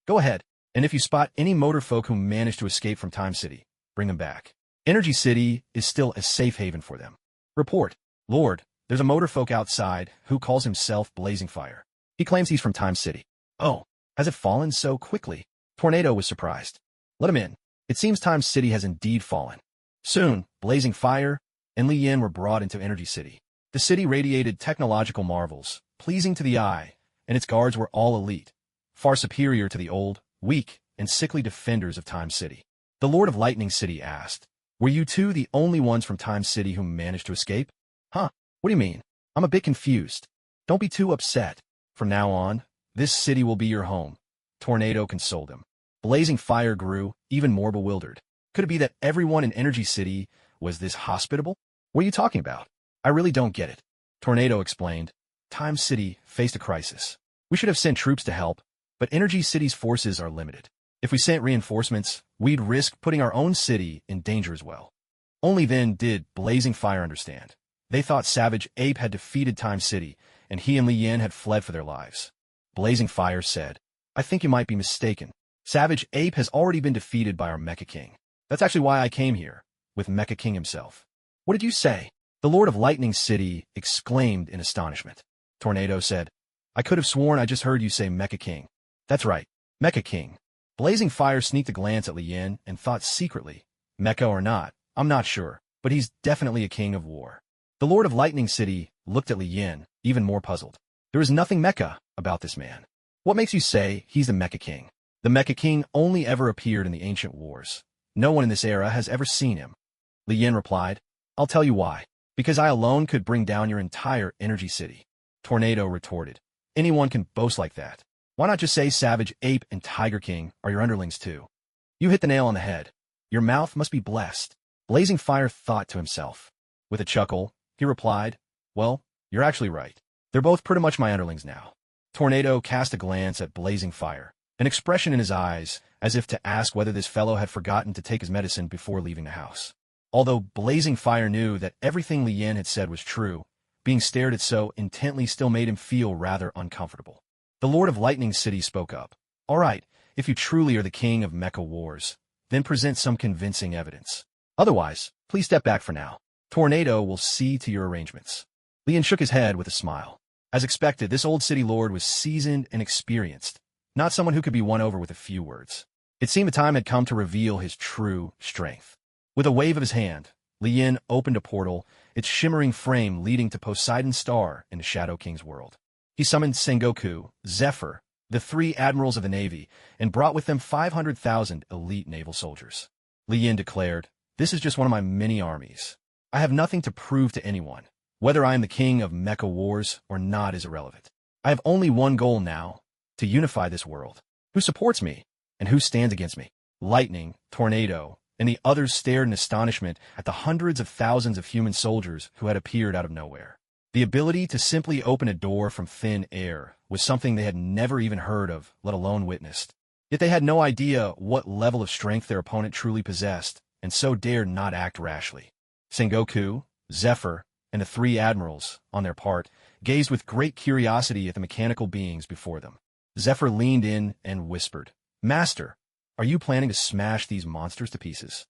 Go ahead, and if you spot any motor folk who manage to escape from Time City, bring them back. Energy City is still a safe haven for them. Report. Lord, there's a motor folk outside who calls himself Blazing Fire. He claims he's from Time City. Oh, has it fallen so quickly? Tornado was surprised. Let him in. It seems Time City has indeed fallen. Soon, Blazing Fire and Li Yin were brought into Energy City. The city radiated technological marvels, pleasing to the eye, and its guards were all elite, far superior to the old, weak, and sickly defenders of Time City. The Lord of Lightning City asked, were you two the only ones from Time City who managed to escape? Huh? What do you mean? I'm a bit confused. Don't be too upset. From now on, this city will be your home. Tornado consoled him. Blazing Fire grew, even more bewildered. Could it be that everyone in Energy City was this hospitable? What are you talking about? I really don't get it. Tornado explained. Time City faced a crisis. We should have sent troops to help, but Energy City's forces are limited. If we sent reinforcements, we'd risk putting our own city in danger as well. Only then did Blazing Fire understand. They thought Savage Ape had defeated Time City, and he and Li Yin had fled for their lives. Blazing Fire said, I think you might be mistaken. Savage Ape has already been defeated by our Mecha King. That's actually why I came here, with Mecha King himself. What did you say? The Lord of Lightning City exclaimed in astonishment. Tornado said, I could have sworn I just heard you say Mecha King. That's right, Mecha King. Blazing Fire sneaked a glance at Li Yin and thought secretly, Mecha or not, I'm not sure, but he's definitely a king of war. The Lord of Lightning City looked at Li Yin, even more puzzled. There is nothing Mecha about this man. What makes you say he's the Mecha King? The Mecha King only ever appeared in the ancient wars. No one in this era has ever seen him. Li Yin replied, I'll tell you why. Because I alone could bring down your entire Energy City. Tornado retorted, anyone can boast like that. Why not just say Savage Ape and Tiger King are your underlings too? You hit the nail on the head. Your mouth must be blessed. Blazing Fire thought to himself. With a chuckle, he replied, well, you're actually right. They're both pretty much my underlings now. Tornado cast a glance at Blazing Fire, an expression in his eyes as if to ask whether this fellow had forgotten to take his medicine before leaving the house. Although Blazing Fire knew that everything Li Yin had said was true, being stared at so intently still made him feel rather uncomfortable. The Lord of Lightning City spoke up. All right, if you truly are the king of Mecha Wars, then present some convincing evidence. Otherwise, please step back for now. Tornado will see to your arrangements. Li Yin shook his head with a smile. As expected, this old city lord was seasoned and experienced, not someone who could be won over with a few words. It seemed the time had come to reveal his true strength. With a wave of his hand, Li Yin opened a portal, its shimmering frame leading to Poseidon's star in the Shadow King's world. He summoned Sengoku, Zephyr, the 3 admirals of the Navy, and brought with them 500,000 elite naval soldiers. Li Yin declared, this is just one of my many armies. I have nothing to prove to anyone. Whether I am the king of Mecha Wars or not is irrelevant. I have only one goal now, to unify this world. Who supports me, and who stands against me? Lightning, Tornado, and the others stared in astonishment at the hundreds of thousands of human soldiers who had appeared out of nowhere. The ability to simply open a door from thin air was something they had never even heard of, let alone witnessed. Yet they had no idea what level of strength their opponent truly possessed, and so dared not act rashly. Sengoku, Zephyr and the three admirals, on their part, gazed with great curiosity at the mechanical beings before them. Zephyr leaned in and whispered, "Master, are you planning to smash these monsters to pieces?"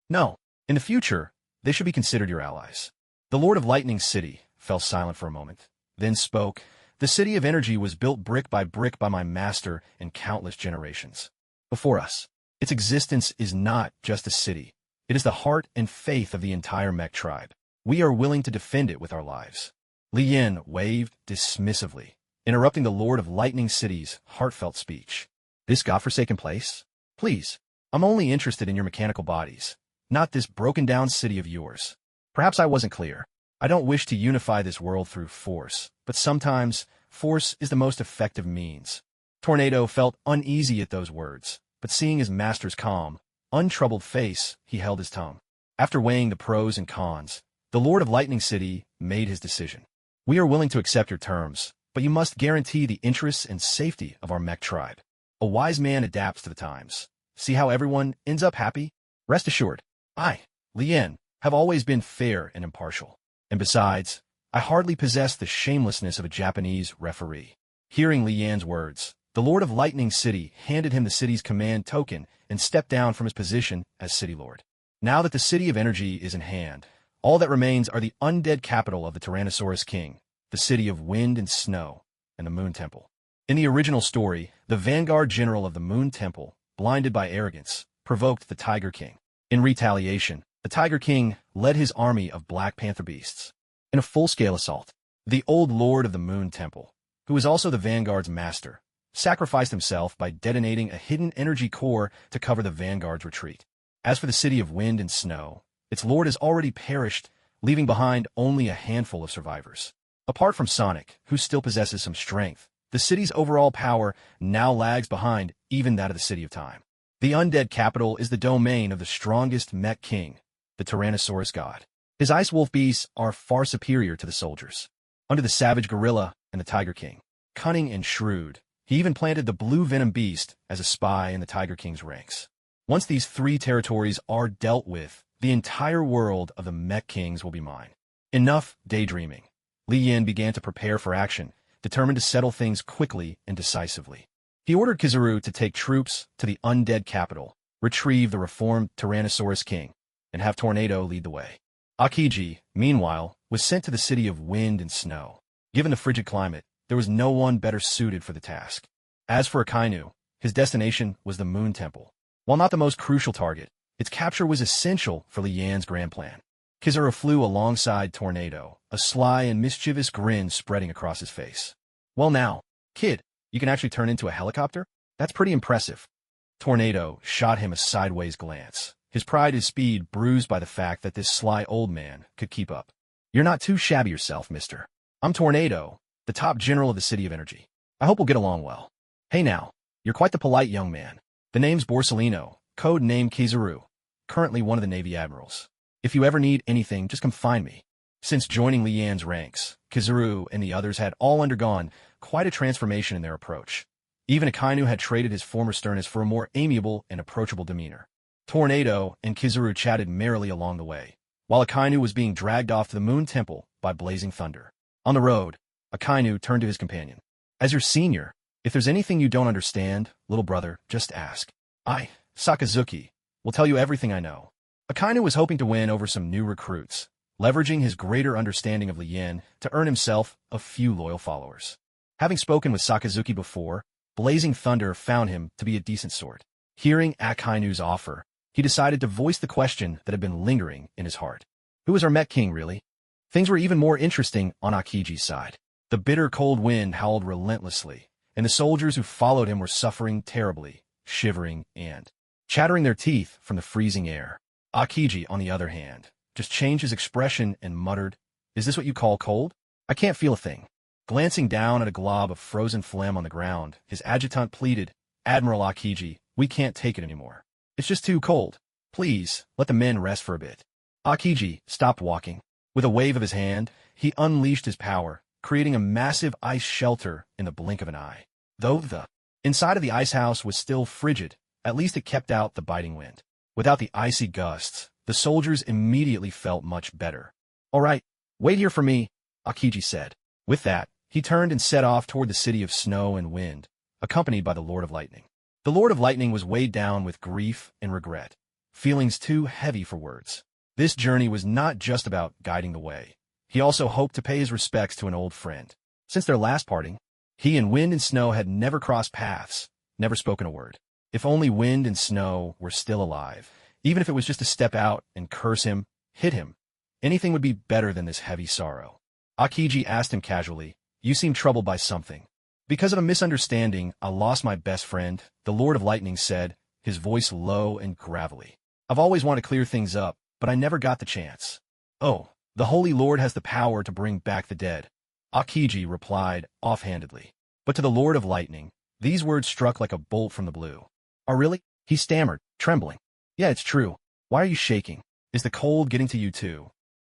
"No. In the future, they should be considered your allies." The Lord of Lightning City fell silent for a moment, then spoke. "The City of Energy was built brick by my master in countless generations before us. Its existence is not just a city. It is the heart and faith of the entire mech tribe. We are willing to defend it with our lives." Li Yin waved dismissively, interrupting the Lord of Lightning City's heartfelt speech. "This godforsaken place? Please, I'm only interested in your mechanical bodies, not this broken-down city of yours. Perhaps I wasn't clear. I don't wish to unify this world through force, but sometimes force is the most effective means." Tornado felt uneasy at those words, but seeing his master's calm, untroubled face, he held his tongue. After weighing the pros and cons, the Lord of Lightning City made his decision. "We are willing to accept your terms, but you must guarantee the interests and safety of our mech tribe. A wise man adapts to the times. See how everyone ends up happy? Rest assured, I, Li Yin, have always been fair and impartial. And besides, I hardly possess the shamelessness of a Japanese referee." Hearing Li Yan's words, the Lord of Lightning City handed him the city's command token and stepped down from his position as City Lord. Now that the City of Energy is in hand, all that remains are the undead capital of the Tyrannosaurus King, the City of Wind and Snow, and the Moon Temple. In the original story, the Vanguard General of the Moon Temple, blinded by arrogance, provoked the Tiger King. In retaliation, the Tiger King led his army of Black Panther beasts. In a full-scale assault, the old Lord of the Moon Temple, who is also the Vanguard's master, sacrificed himself by detonating a hidden energy core to cover the Vanguard's retreat. As for the City of Wind and Snow, its lord has already perished, leaving behind only a handful of survivors. Apart from Sonic, who still possesses some strength, the city's overall power now lags behind even that of the City of Time. The undead capital is the domain of the strongest mech king, the Tyrannosaurus God. His ice wolf beasts are far superior to the soldiers. Under the savage gorilla and the Tiger King, cunning and shrewd, he even planted the blue venom beast as a spy in the Tiger King's ranks. Once these three territories are dealt with, the entire world of the mech kings will be mine. Enough daydreaming. Li Yin began to prepare for action, determined to settle things quickly and decisively. He ordered Kizaru to take troops to the undead capital, retrieve the reformed Tyrannosaurus King, and have Tornado lead the way. Akiji, meanwhile, was sent to the City of Wind and Snow. Given the frigid climate, there was no one better suited for the task. As for Akainu, his destination was the Moon Temple. While not the most crucial target, its capture was essential for Li Yan's grand plan. Kizaru flew alongside Tornado, a sly and mischievous grin spreading across his face. "Well now, kid, you can actually turn into a helicopter? That's pretty impressive." Tornado shot him a sideways glance, his pride and speed bruised by the fact that this sly old man could keep up. "You're not too shabby yourself, mister. I'm Tornado, the top general of the City of Energy. I hope we'll get along well. Hey now, you're quite the polite young man. The name's Borsalino, code name Kizaru, currently one of the Navy admirals. If you ever need anything, just come find me." Since joining Li Yan's ranks, Kizaru and the others had all undergone quite a transformation in their approach. Even Akainu had traded his former sternness for a more amiable and approachable demeanor. Tornado and Kizaru chatted merrily along the way, while Akainu was being dragged off to the Moon Temple by Blazing Thunder. On the road, Akainu turned to his companion. "As your senior, if there's anything you don't understand, little brother, just ask. I, Sakazuki, will tell you everything I know." Akainu was hoping to win over some new recruits, leveraging his greater understanding of Li Yin to earn himself a few loyal followers. Having spoken with Sakazuki before, Blazing Thunder found him to be a decent sort. Hearing Akainu's offer, he decided to voice the question that had been lingering in his heart. Who was our mech king, really? Things were even more interesting on Akiji's side. The bitter cold wind howled relentlessly, and the soldiers who followed him were suffering terribly, shivering and chattering their teeth from the freezing air. Akiji, on the other hand, just changed his expression and muttered, "Is this what you call cold? I can't feel a thing." Glancing down at a glob of frozen phlegm on the ground, his adjutant pleaded, "Admiral Akiji, we can't take it anymore. It's just too cold. Please, let the men rest for a bit." Akiji stopped walking. With a wave of his hand, he unleashed his power, creating a massive ice shelter in the blink of an eye. Though the inside of the ice house was still frigid, at least it kept out the biting wind. Without the icy gusts, the soldiers immediately felt much better. All right, wait here for me, Akiji said. With that, he turned and set off toward the city of snow and wind, accompanied by the Lord of Lightning. The Lord of Lightning was weighed down with grief and regret, feelings too heavy for words. This journey was not just about guiding the way. He also hoped to pay his respects to an old friend. Since their last parting, he and Wind and Snow had never crossed paths, never spoken a word. If only Wind and Snow were still alive, even if it was just to step out and curse him, hit him, anything would be better than this heavy sorrow. Akiji asked him casually, "You seem troubled by something." "Because of a misunderstanding, I lost my best friend," the Lord of Lightning said, his voice low and gravelly. "I've always wanted to clear things up, but I never got the chance." "Oh, the Holy Lord has the power to bring back the dead," Akiji replied offhandedly. But to the Lord of Lightning, these words struck like a bolt from the blue. "Oh, really?" he stammered, trembling. "Yeah, it's true. Why are you shaking? Is the cold getting to you too?"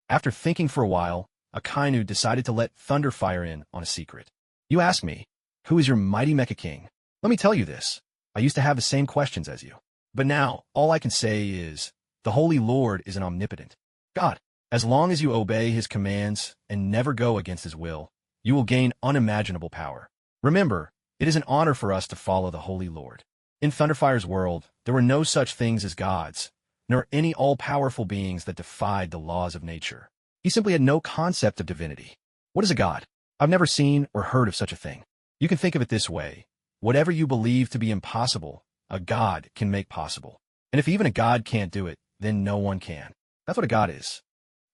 After thinking for a while, Akainu decided to let Thunderfire in on a secret. "You ask me, who is your mighty Mecha King? Let me tell you this. I used to have the same questions as you. But now, all I can say is, the Holy Lord is an omnipotent God. As long as you obey his commands and never go against his will, you will gain unimaginable power. Remember, it is an honor for us to follow the Holy Lord." In Thunderfire's world, there were no such things as gods, nor any all-powerful beings that defied the laws of nature. He simply had no concept of divinity. What is a god? I've never seen or heard of such a thing. You can think of it this way. Whatever you believe to be impossible, a god can make possible. And if even a god can't do it, then no one can. That's what a god is.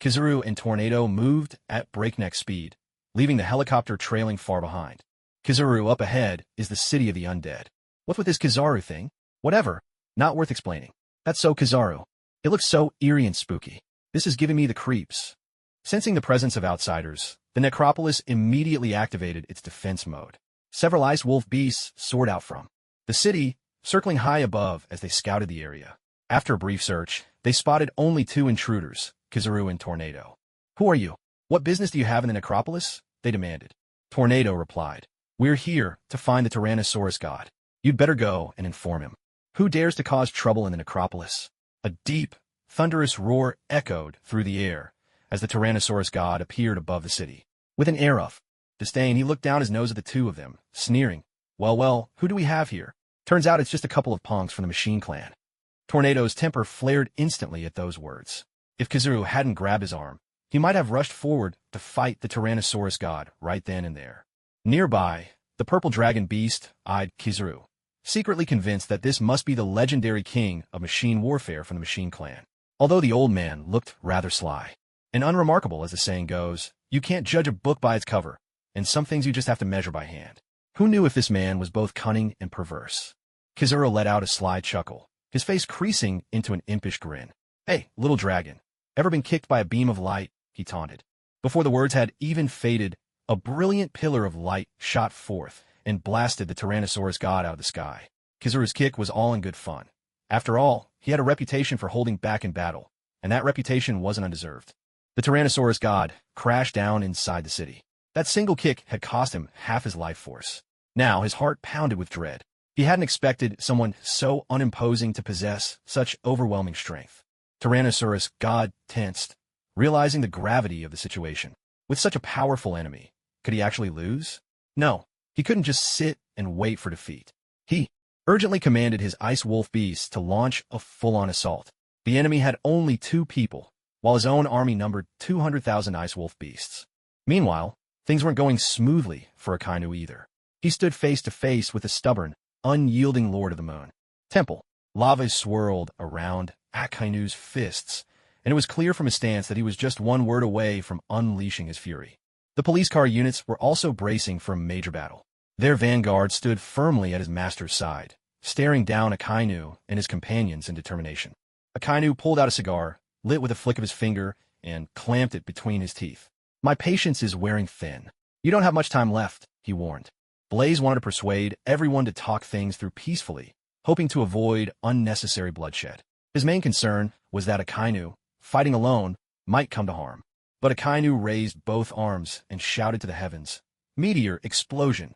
Kizaru and Tornado moved at breakneck speed, leaving the helicopter trailing far behind. Kizaru up ahead is the city of the undead. What's with this Kizaru thing? Whatever. Not worth explaining. That's so Kizaru. It looks so eerie and spooky. This is giving me the creeps. Sensing the presence of outsiders, the necropolis immediately activated its defense mode. Several ice wolf beasts soared out from the city, circling high above as they scouted the area. After a brief search, they spotted only two intruders, Kizaru and Tornado. "Who are you? What business do you have in the necropolis?" they demanded. Tornado replied, "We're here to find the Tyrannosaurus god. You'd better go and inform him. Who dares to cause trouble in the necropolis?" A deep, thunderous roar echoed through the air as the Tyrannosaurus god appeared above the city. With an air of disdain, he looked down his nose at the two of them, sneering. Well, who do we have here? Turns out it's just a couple of punks from the Machine Clan." Tornado's temper flared instantly at those words. If Kizaru hadn't grabbed his arm, he might have rushed forward to fight the Tyrannosaurus god right then and there. Nearby, the purple dragon beast eyed Kizaru, secretly convinced that this must be the legendary king of machine warfare from the Machine Clan. Although the old man looked rather sly and unremarkable, as the saying goes, you can't judge a book by its cover, and some things you just have to measure by hand. Who knew if this man was both cunning and perverse? Kizaru let out a sly chuckle, his face creasing into an impish grin. "Hey, little dragon, ever been kicked by a beam of light?" he taunted. Before the words had even faded, a brilliant pillar of light shot forth and blasted the Tyrannosaurus god out of the sky. Kizaru's kick was all in good fun. After all, he had a reputation for holding back in battle, and that reputation wasn't undeserved. The Tyrannosaurus god crashed down inside the city. That single kick had cost him half his life force. Now his heart pounded with dread. He hadn't expected someone so unimposing to possess such overwhelming strength. Tyrannosaurus god tensed, realizing the gravity of the situation. With such a powerful enemy, could he actually lose? No, he couldn't just sit and wait for defeat. He urgently commanded his ice wolf beasts to launch a full-on assault. The enemy had only 2 people, while his own army numbered 200,000 ice wolf beasts. Meanwhile, things weren't going smoothly for Akainu either. He stood face to face with the stubborn, unyielding Lord of the Moon. Temple. Lava swirled around Akainu's fists, and it was clear from his stance that he was just one word away from unleashing his fury. The police car units were also bracing for a major battle. Their vanguard stood firmly at his master's side, staring down Akainu and his companions in determination. Akainu pulled out a cigar, lit with a flick of his finger, and clamped it between his teeth. "My patience is wearing thin. You don't have much time left," he warned. Blaze wanted to persuade everyone to talk things through peacefully, hoping to avoid unnecessary bloodshed. His main concern was that Akainu, fighting alone, might come to harm. But Akainu raised both arms and shouted to the heavens, "Meteor explosion!"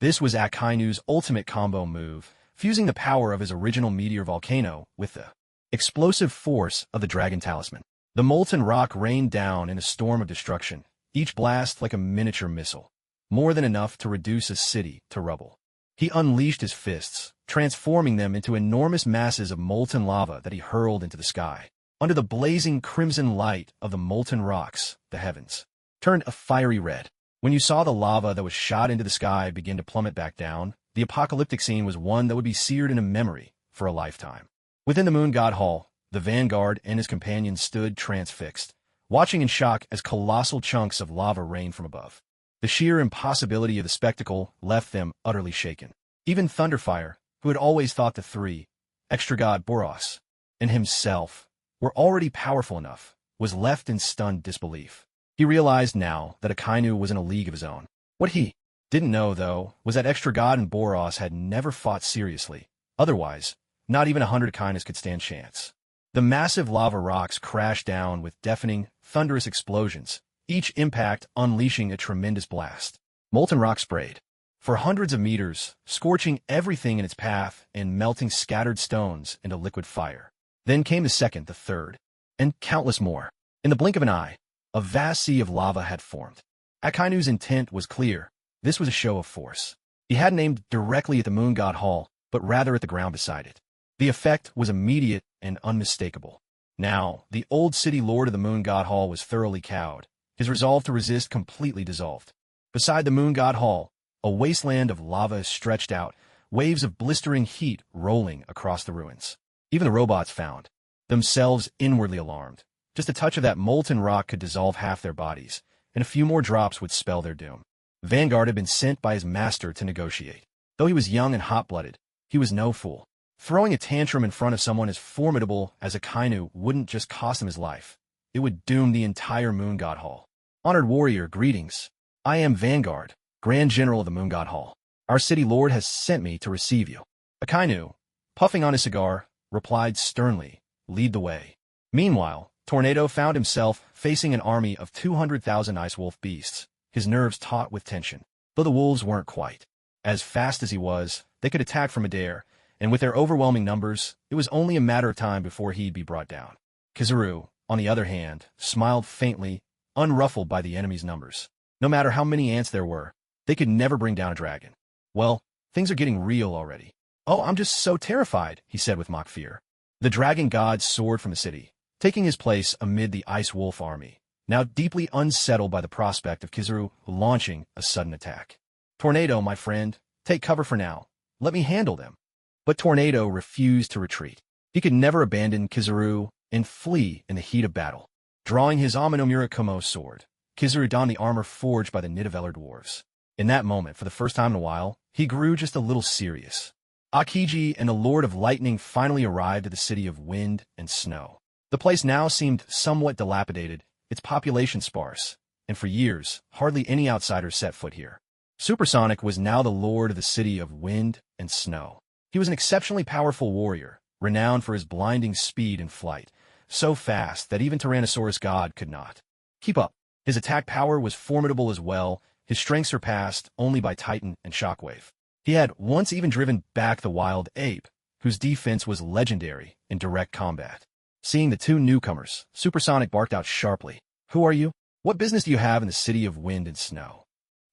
This was Akainu's ultimate combo move, fusing the power of his original meteor volcano with the explosive force of the dragon talisman. The molten rock rained down in a storm of destruction, each blast like a miniature missile, more than enough to reduce a city to rubble. He unleashed his fists, transforming them into enormous masses of molten lava that he hurled into the sky. Under the blazing crimson light of the molten rocks, the heavens turned a fiery red. When you saw the lava that was shot into the sky begin to plummet back down, the apocalyptic scene was one that would be seared in a memory for a lifetime. Within the Moon God Hall, the Vanguard and his companions stood transfixed, watching in shock as colossal chunks of lava rained from above. The sheer impossibility of the spectacle left them utterly shaken. Even Thunderfire, who had always thought the three, extra god Boros, and himself, were already powerful enough, was left in stunned disbelief. He realized now that Akainu was in a league of his own. What he didn't know, though, was that extra god and Boros had never fought seriously. Otherwise, not even 100 Akainas could stand chance. The massive lava rocks crashed down with deafening, thunderous explosions, each impact unleashing a tremendous blast. Molten rock sprayed for hundreds of meters, scorching everything in its path and melting scattered stones into liquid fire. Then came the second, the third, and countless more. In the blink of an eye, a vast sea of lava had formed. Akainu's intent was clear. This was a show of force. He hadn't aimed directly at the Moon God Hall, but rather at the ground beside it. The effect was immediate and unmistakable. Now, the old city lord of the Moon God Hall was thoroughly cowed, his resolve to resist completely dissolved. Beside the Moon God Hall, a wasteland of lava stretched out, waves of blistering heat rolling across the ruins. Even the robots found themselves inwardly alarmed. Just a touch of that molten rock could dissolve half their bodies, and a few more drops would spell their doom. Vanguard had been sent by his master to negotiate. Though he was young and hot-blooded, he was no fool. Throwing a tantrum in front of someone as formidable as Akainu wouldn't just cost him his life. It would doom the entire Moon God Hall. Honored warrior, greetings. I am Vanguard, Grand General of the Moon God Hall. Our city lord has sent me to receive you. Akainu, puffing on his cigar, replied sternly, lead the way. Meanwhile, Tornado found himself facing an army of 200,000 ice wolf beasts, his nerves taut with tension. Though the wolves weren't quite as fast as he was, they could attack from midair, and with their overwhelming numbers, it was only a matter of time before he'd be brought down. Kizaru, on the other hand, smiled faintly, unruffled by the enemy's numbers. No matter how many ants there were, they could never bring down a dragon. Well, things are getting real already. Oh, I'm just so terrified, he said with mock fear. The dragon god soared from the city, taking his place amid the ice wolf army, now deeply unsettled by the prospect of Kizaru launching a sudden attack. Tornado, my friend, take cover for now. Let me handle them. But Tornado refused to retreat. He could never abandon Kizaru and flee in the heat of battle. Drawing his Animerecommendations sword, Kizaru donned the armor forged by the Nidavellir dwarves. In that moment, for the first time in a while, he grew just a little serious. Akiji and the Lord of Lightning finally arrived at the city of wind and snow. The place now seemed somewhat dilapidated, its population sparse, and for years, hardly any outsiders set foot here. Supersonic was now the lord of the city of wind and snow. He was an exceptionally powerful warrior, renowned for his blinding speed and flight, so fast that even Tyrannosaurus God could not keep up. His attack power was formidable as well, his strength surpassed only by Titan and Shockwave. He had once even driven back the wild ape, whose defense was legendary in direct combat. Seeing the two newcomers, Supersonic barked out sharply, "Who are you? What business do you have in the city of wind and snow?"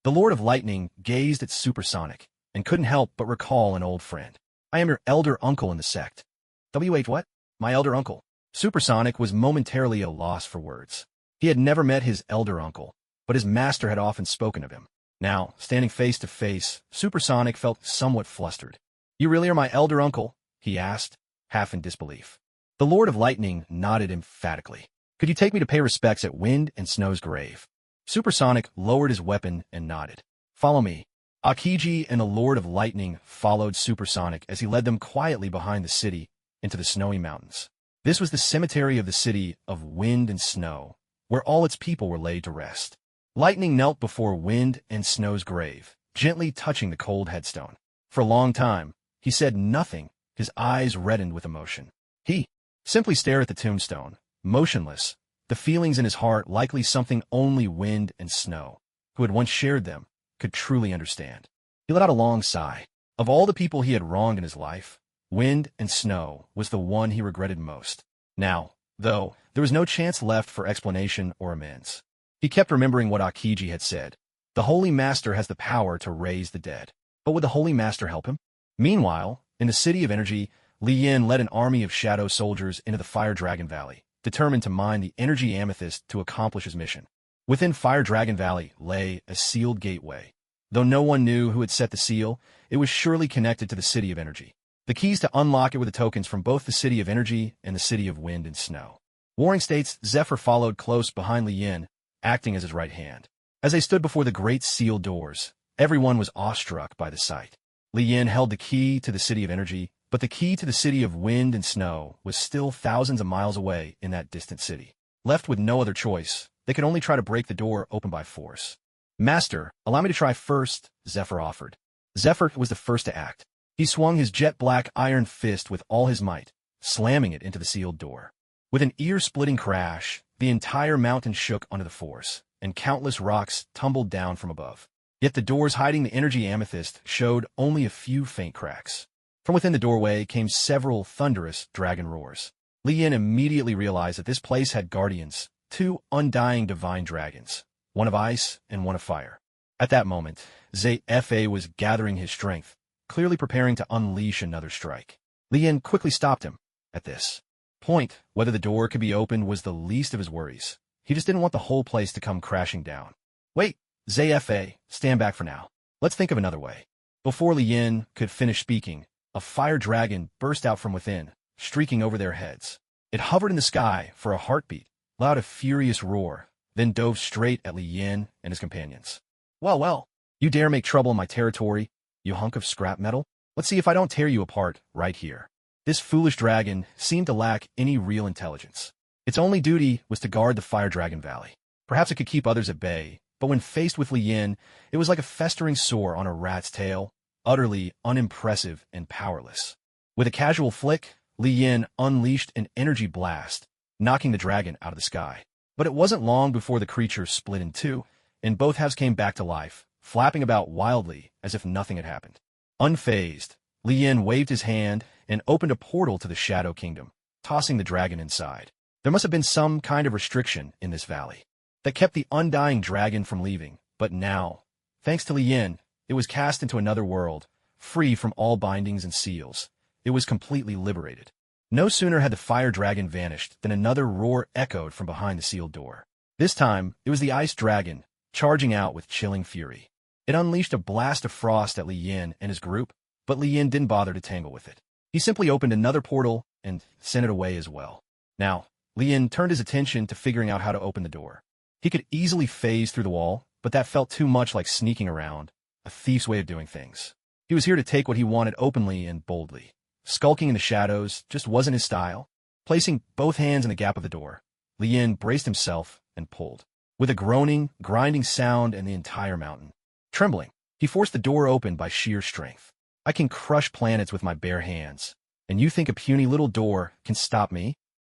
The Lord of Lightning gazed at Supersonic and couldn't help but recall an old friend. "I am your elder uncle in the sect." "Wait, what? My elder uncle?" Supersonic was momentarily at a loss for words. He had never met his elder uncle, but his master had often spoken of him. Now, standing face to face, Supersonic felt somewhat flustered. "You really are my elder uncle?" he asked, half in disbelief. The Lord of Lightning nodded emphatically. "Could you take me to pay respects at Wind and Snow's grave?" Supersonic lowered his weapon and nodded. "Follow me." Akiji and the Lord of Lightning followed Supersonic as he led them quietly behind the city into the snowy mountains. This was the cemetery of the city of Wind and Snow, where all its people were laid to rest. Lightning knelt before Wind and Snow's grave, gently touching the cold headstone. For a long time, he said nothing, his eyes reddened with emotion. He simply stared at the tombstone, motionless, the feelings in his heart likely something only Wind and Snow, who had once shared them, could truly understand. He let out a long sigh. Of all the people he had wronged in his life, Wind and Snow was the one he regretted most. Now, though there was no chance left for explanation or amends. He kept remembering what Akiji had said. The Holy Master has the power to raise the dead. But would the Holy Master help him? Meanwhile, in the City of Energy, Li Yin led an army of shadow soldiers into the Fire Dragon Valley, determined to mine the energy amethyst to accomplish his mission. Within Fire Dragon Valley lay a sealed gateway. Though no one knew who had set the seal, it was surely connected to the City of Energy. The keys to unlock it were the tokens from both the City of Energy and the City of Wind and Snow. Warring States, Zephyr followed close behind Li Yin, acting as his right hand. As they stood before the great sealed doors, everyone was awestruck by the sight. Li Yin held the key to the City of Energy, but the key to the City of Wind and Snow was still thousands of miles away in that distant city. Left with no other choice, they could only try to break the door open by force. "Master, allow me to try first," Zephyr offered. Zephyr was the first to act. He swung his jet-black iron fist with all his might, slamming it into the sealed door. With an ear-splitting crash, the entire mountain shook under the force, and countless rocks tumbled down from above. Yet the doors hiding the energy amethyst showed only a few faint cracks. From within the doorway came several thunderous dragon roars. Li Yin immediately realized that this place had guardians, two undying divine dragons, one of ice and one of fire. At that moment, Zephyr was gathering his strength, clearly preparing to unleash another strike. Li Yin quickly stopped him. At this point, whether the door could be opened was the least of his worries. He just didn't want the whole place to come crashing down. "Wait, Zephyr, stand back for now. Let's think of another way." Before Li Yin could finish speaking, a fire dragon burst out from within, streaking over their heads. It hovered in the sky for a heartbeat, let out a furious roar, then dove straight at Li Yin and his companions. Well, you dare make trouble in my territory, you hunk of scrap metal? Let's see if I don't tear you apart right here." This foolish dragon seemed to lack any real intelligence. Its only duty was to guard the Fire Dragon Valley. Perhaps it could keep others at bay, but when faced with Li Yin, it was like a festering sore on a rat's tail, utterly unimpressive and powerless. With a casual flick, Li Yin unleashed an energy blast, knocking the dragon out of the sky. But it wasn't long before the creature split in two, and both halves came back to life, flapping about wildly as if nothing had happened. Unfazed, Li Yin waved his hand and opened a portal to the Shadow Kingdom, tossing the dragon inside. There must have been some kind of restriction in this valley that kept the undying dragon from leaving, but now, thanks to Li Yin, it was cast into another world, free from all bindings and seals. It was completely liberated. No sooner had the fire dragon vanished than another roar echoed from behind the sealed door. This time, it was the ice dragon, charging out with chilling fury. It unleashed a blast of frost at Li Yin and his group, but Li Yin didn't bother to tangle with it. He simply opened another portal and sent it away as well. Now, Li Yin turned his attention to figuring out how to open the door. He could easily phase through the wall, but that felt too much like sneaking around, a thief's way of doing things. He was here to take what he wanted openly and boldly. Skulking in the shadows just wasn't his style. Placing both hands in the gap of the door, Li Yin braced himself and pulled. With a groaning, grinding sound and the entire mountain trembling, he forced the door open by sheer strength. "I can crush planets with my bare hands, and you think a puny little door can stop me?"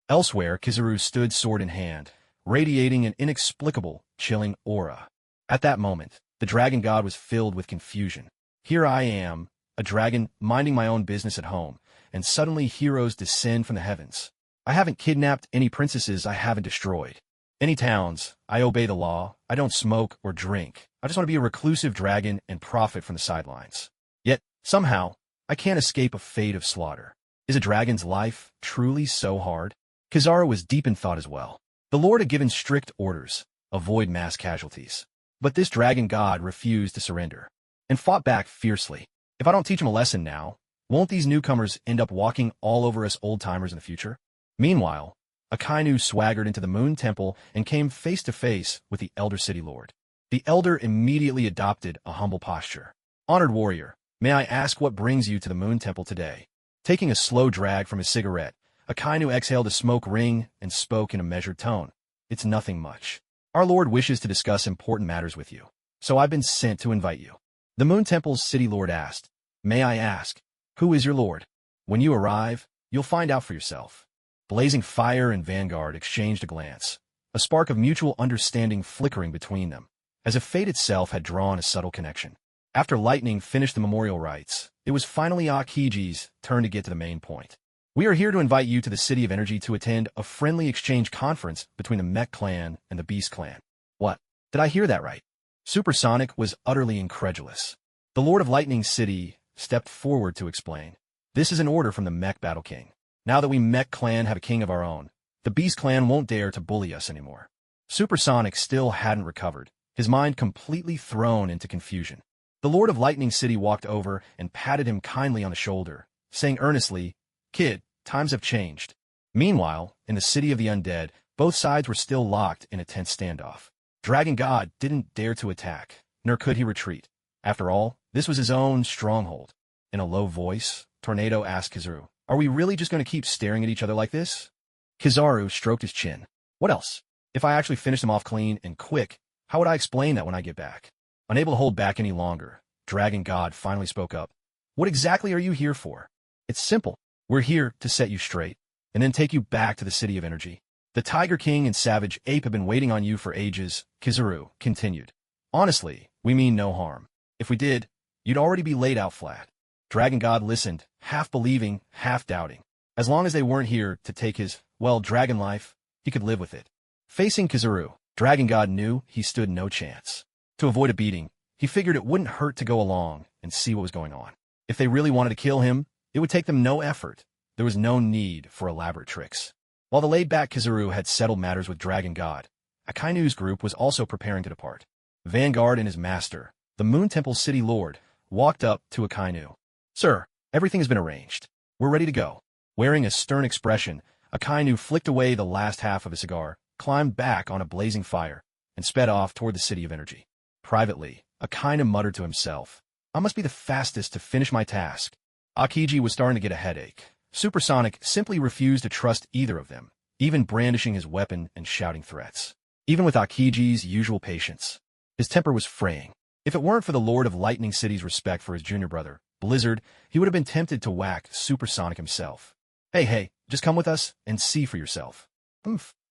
Elsewhere, Kizaru stood sword in hand, radiating an inexplicable, chilling aura. At that moment, the dragon god was filled with confusion. Here I am, a dragon minding my own business at home, and suddenly heroes descend from the heavens. I haven't kidnapped any princesses I haven't destroyed. Any towns, I obey the law, I don't smoke or drink. I just want to be a reclusive dragon and profit from the sidelines. Yet, somehow, I can't escape a fate of slaughter. Is a dragon's life truly so hard? Kizaru was deep in thought as well. The Lord had given strict orders, avoid mass casualties. But this dragon god refused to surrender, and fought back fiercely. If I don't teach him a lesson now, won't these newcomers end up walking all over us old-timers in the future? Meanwhile, Akainu swaggered into the Moon Temple and came face to face with the Elder City Lord. The Elder immediately adopted a humble posture. "Honored warrior, may I ask what brings you to the Moon Temple today?" Taking a slow drag from his cigarette, Akainu exhaled a smoke ring and spoke in a measured tone. "It's nothing much. Our Lord wishes to discuss important matters with you, so I've been sent to invite you." The Moon Temple's City Lord asked, "May I ask, who is your Lord? When you arrive, you'll find out for yourself." Blazing Fire and Vanguard exchanged a glance, a spark of mutual understanding flickering between them, as if fate itself had drawn a subtle connection. After Lightning finished the memorial rites, it was finally Akiji's turn to get to the main point. We are here to invite you to the City of Energy to attend a friendly exchange conference between the Mech Clan and the Beast Clan. What? Did I hear that right? Supersonic was utterly incredulous. The Lord of Lightning City stepped forward to explain. This is an order from the Mech Battle King. Now that we Mech Clan have a king of our own, the Beast Clan won't dare to bully us anymore. Supersonic still hadn't recovered, his mind completely thrown into confusion. The Lord of Lightning City walked over and patted him kindly on the shoulder, saying earnestly, "Kid, times have changed." Meanwhile, in the City of the Undead, both sides were still locked in a tense standoff. Dragon God didn't dare to attack, nor could he retreat. After all, this was his own stronghold. In a low voice, Tornado asked Kizaru, "Are we really just going to keep staring at each other like this?" Kizaru stroked his chin. "What else? If I actually finished him off clean and quick, how would I explain that when I get back?" Unable to hold back any longer, Dragon God finally spoke up. "What exactly are you here for?" "It's simple. We're here to set you straight, and then take you back to the City of Energy. The Tiger King and Savage Ape have been waiting on you for ages," Kizaru continued. "Honestly, we mean no harm. If we did, you'd already be laid out flat." Dragon God listened, half believing, half doubting. As long as they weren't here to take his, dragon life, he could live with it. Facing Kizaru, Dragon God knew he stood no chance. To avoid a beating, he figured it wouldn't hurt to go along and see what was going on. If they really wanted to kill him, it would take them no effort. There was no need for elaborate tricks. While the laid-back Kizaru had settled matters with Dragon God, Akainu's group was also preparing to depart. Vanguard and his master, the Moon Temple City Lord, walked up to Akainu. "Sir, everything has been arranged. We're ready to go." Wearing a stern expression, Akainu flicked away the last half of his cigar, climbed back on a blazing fire, and sped off toward the City of Energy. Privately, Akainu muttered to himself, "I must be the fastest to finish my task." Akiji was starting to get a headache. Supersonic simply refused to trust either of them, even brandishing his weapon and shouting threats. Even with Akiji's usual patience, his temper was fraying. If it weren't for the Lord of Lightning City's respect for his junior brother, Blizzard, he would have been tempted to whack Supersonic himself. Hey, just come with us and see for yourself."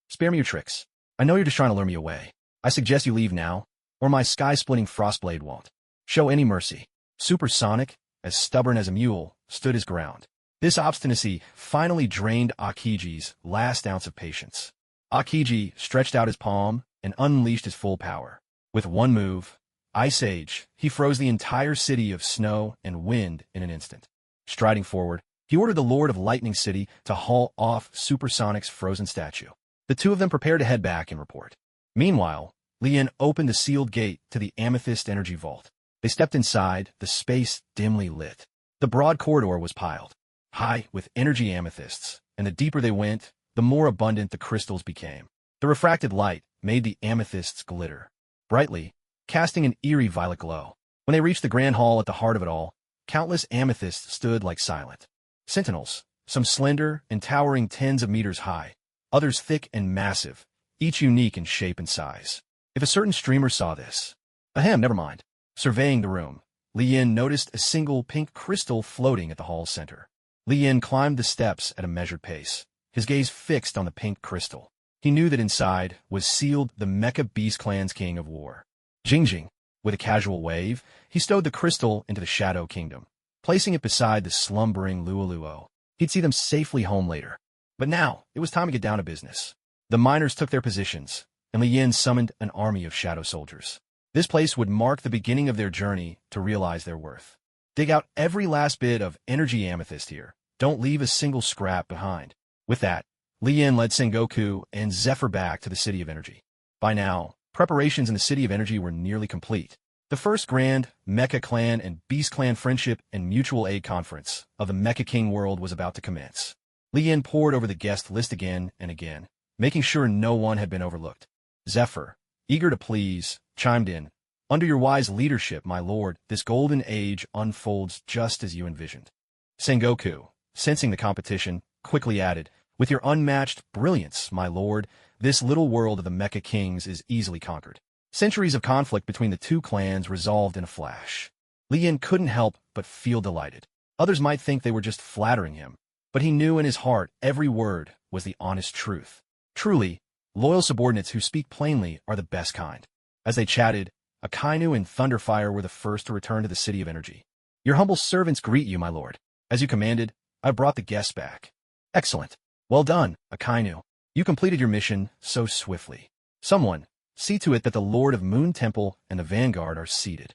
Spare me your tricks. I know you're just trying to lure me away. I suggest you leave now, or my sky-splitting frostblade won't show any mercy." Supersonic, as stubborn as a mule, stood his ground. This obstinacy finally drained Akiji's last ounce of patience. Akiji stretched out his palm and unleashed his full power. With one move, Ice Age, he froze the entire city of snow and wind in an instant. Striding forward, he ordered the Lord of Lightning City to haul off Supersonic's frozen statue. The two of them prepared to head back and report. Meanwhile, Lien opened the sealed gate to the Amethyst Energy Vault. They stepped inside, the space dimly lit. The broad corridor was piled high with energy amethysts, and the deeper they went, the more abundant the crystals became. The refracted light made the amethysts glitter brightly, casting an eerie violet glow. When they reached the grand hall at the heart of it all, countless amethysts stood like silent sentinels, some slender and towering tens of meters high, others thick and massive, each unique in shape and size. If a certain streamer saw this... never mind. Surveying the room, Lien noticed a single pink crystal floating at the hall's center. Lien climbed the steps at a measured pace, his gaze fixed on the pink crystal. He knew that inside was sealed the Mecha Beast Clan's King of War. Jingjing. With a casual wave, he stowed the crystal into the Shadow Kingdom, placing it beside the slumbering Luoluo. He'd see them safely home later. But now, it was time to get down to business. The miners took their positions, and Lien summoned an army of shadow soldiers. This place would mark the beginning of their journey to realize their worth. Dig out every last bit of energy amethyst here. Don't leave a single scrap behind. With that, Lien led Sengoku and Zephyr back to the City of Energy. By now, preparations in the City of Energy were nearly complete. The first grand Mecha Clan and Beast Clan Friendship and Mutual Aid Conference of the Mecha King world was about to commence. Lien pored over the guest list again and again, making sure no one had been overlooked. Zephyr, eager to please, chimed in. "Under your wise leadership, my lord, this golden age unfolds just as you envisioned." Sengoku, sensing the competition, quickly added, "With your unmatched brilliance, my lord, this little world of the Mecha Kings is easily conquered." Centuries of conflict between the two clans resolved in a flash. Lien couldn't help but feel delighted. Others might think they were just flattering him, but he knew in his heart every word was the honest truth. Truly, loyal subordinates who speak plainly are the best kind. As they chatted, Akainu and Thunderfire were the first to return to the City of Energy. "Your humble servants greet you, my lord. As you commanded, I brought the guests back." Excellent. Well done, Akainu. You completed your mission so swiftly. Someone, see to it that the Lord of Moon Temple and the Vanguard are seated.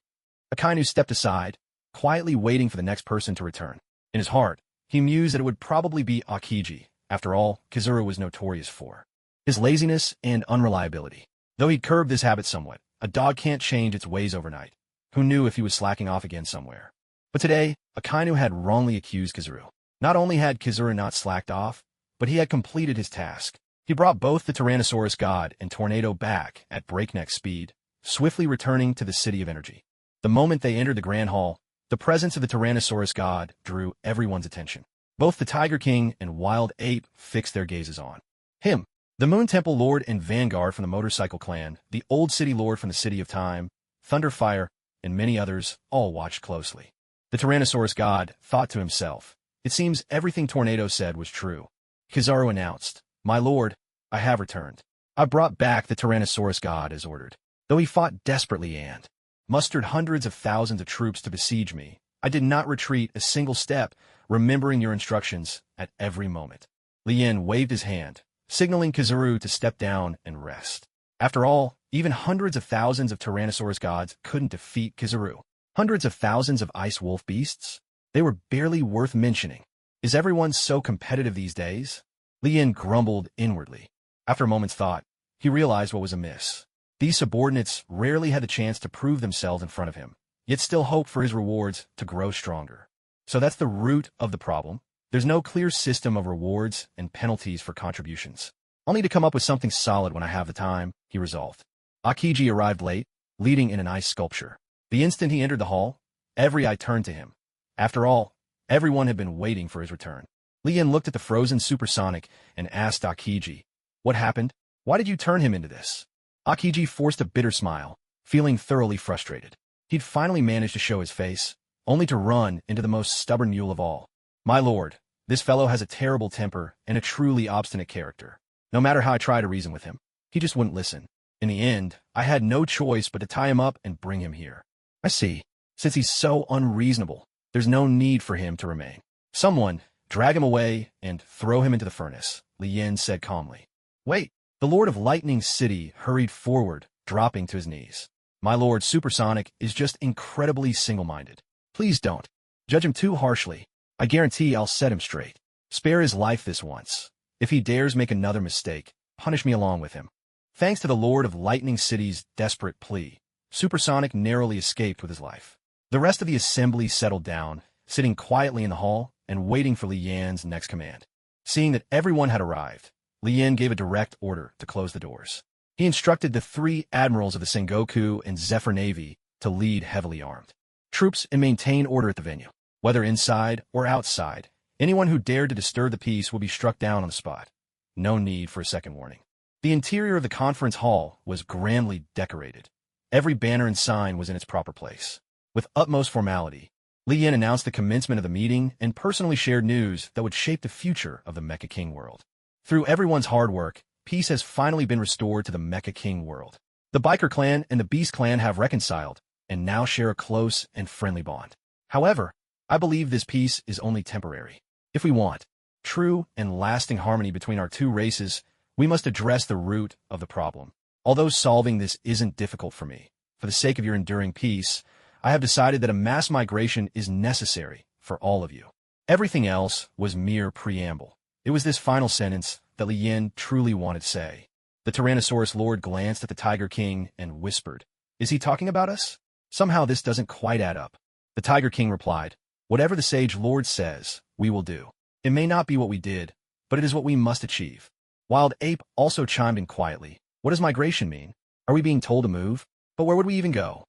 Akainu stepped aside, quietly waiting for the next person to return. In his heart, he mused that it would probably be Akiji. After all, Kizuru was notorious for his laziness and unreliability. Though he'd curbed this habit somewhat, a dog can't change its ways overnight. Who knew if he was slacking off again somewhere? But today, Akainu had wrongly accused Kizuru. Not only had Kizuru not slacked off, but he had completed his task. He brought both the Tyrannosaurus God and Tornado back at breakneck speed, swiftly returning to the City of Energy. The moment they entered the Grand Hall, the presence of the Tyrannosaurus God drew everyone's attention. Both the Tiger King and Wild Ape fixed their gazes on him. The Moon Temple Lord and Vanguard from the Motorcycle Clan, the Old City Lord from the City of Time, Thunderfire, and many others all watched closely. The Tyrannosaurus God thought to himself, "It seems everything Tornado said was true." Kizaru announced, "My lord, I have returned. I brought back the Tyrannosaurus God as ordered. Though he fought desperately and mustered hundreds of thousands of troops to besiege me, I did not retreat a single step, remembering your instructions at every moment." Lien waved his hand, signaling Kizuru to step down and rest. After all, even hundreds of thousands of Tyrannosaurus gods couldn't defeat Kizuru. Hundreds of thousands of ice wolf beasts? They were barely worth mentioning. Is everyone so competitive these days? Lien grumbled inwardly. After a moment's thought, he realized what was amiss. These subordinates rarely had the chance to prove themselves in front of him, yet still hoped for his rewards to grow stronger. So that's the root of the problem. There's no clear system of rewards and penalties for contributions. I'll need to come up with something solid when I have the time, he resolved. Akiji arrived late, leading in an ice sculpture. The instant he entered the hall, every eye turned to him. After all, everyone had been waiting for his return. Lien looked at the frozen supersonic and asked Akiji, "What happened? Why did you turn him into this?" Akiji forced a bitter smile, feeling thoroughly frustrated. He'd finally managed to show his face, only to run into the most stubborn mule of all. "My lord, this fellow has a terrible temper and a truly obstinate character. No matter how I try to reason with him, he just wouldn't listen. In the end, I had no choice but to tie him up and bring him here." "I see. Since he's so unreasonable, there's no need for him to remain. Someone, drag him away and throw him into the furnace," Lien said calmly. "Wait." The Lord of Lightning City hurried forward, dropping to his knees. "My lord Supersonic is just incredibly single-minded. Please don't judge him too harshly. I guarantee I'll set him straight. Spare his life this once. If he dares make another mistake, punish me along with him." Thanks to the Lord of Lightning City's desperate plea, Supersonic narrowly escaped with his life. The rest of the assembly settled down, sitting quietly in the hall and waiting for Lian's next command. Seeing that everyone had arrived, Lien gave a direct order to close the doors. He instructed the 3 admirals of the Sengoku and Zephyr Navy to lead heavily armed troops and maintain order at the venue. Whether inside or outside, anyone who dared to disturb the peace will be struck down on the spot. No need for a second warning. The interior of the conference hall was grandly decorated. Every banner and sign was in its proper place. With utmost formality, Lien announced the commencement of the meeting and personally shared news that would shape the future of the Mecha King world. Through everyone's hard work, peace has finally been restored to the Mecha King world. The Biker Clan and the Beast Clan have reconciled, and now share a close and friendly bond. However, I believe this peace is only temporary. If we want true and lasting harmony between our two races, we must address the root of the problem. Although solving this isn't difficult for me, for the sake of your enduring peace, I have decided that a mass migration is necessary for all of you. Everything else was mere preamble. It was this final sentence that Lien truly wanted to say. The Tyrannosaurus Lord glanced at the Tiger King and whispered, "Is he talking about us? Somehow this doesn't quite add up." The Tiger King replied, "Whatever the Sage Lord says, we will do. It may not be what we did, but it is what we must achieve." Wild Ape also chimed in quietly, "What does migration mean? Are we being told to move? But where would we even go?"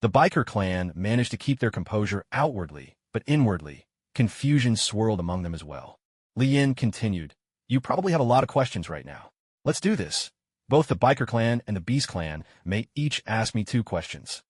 The Biker Clan managed to keep their composure outwardly, but inwardly, confusion swirled among them as well. Lien continued, "You probably have a lot of questions right now. Let's do this. Both the Biker Clan and the Beast Clan may each ask me 2 questions."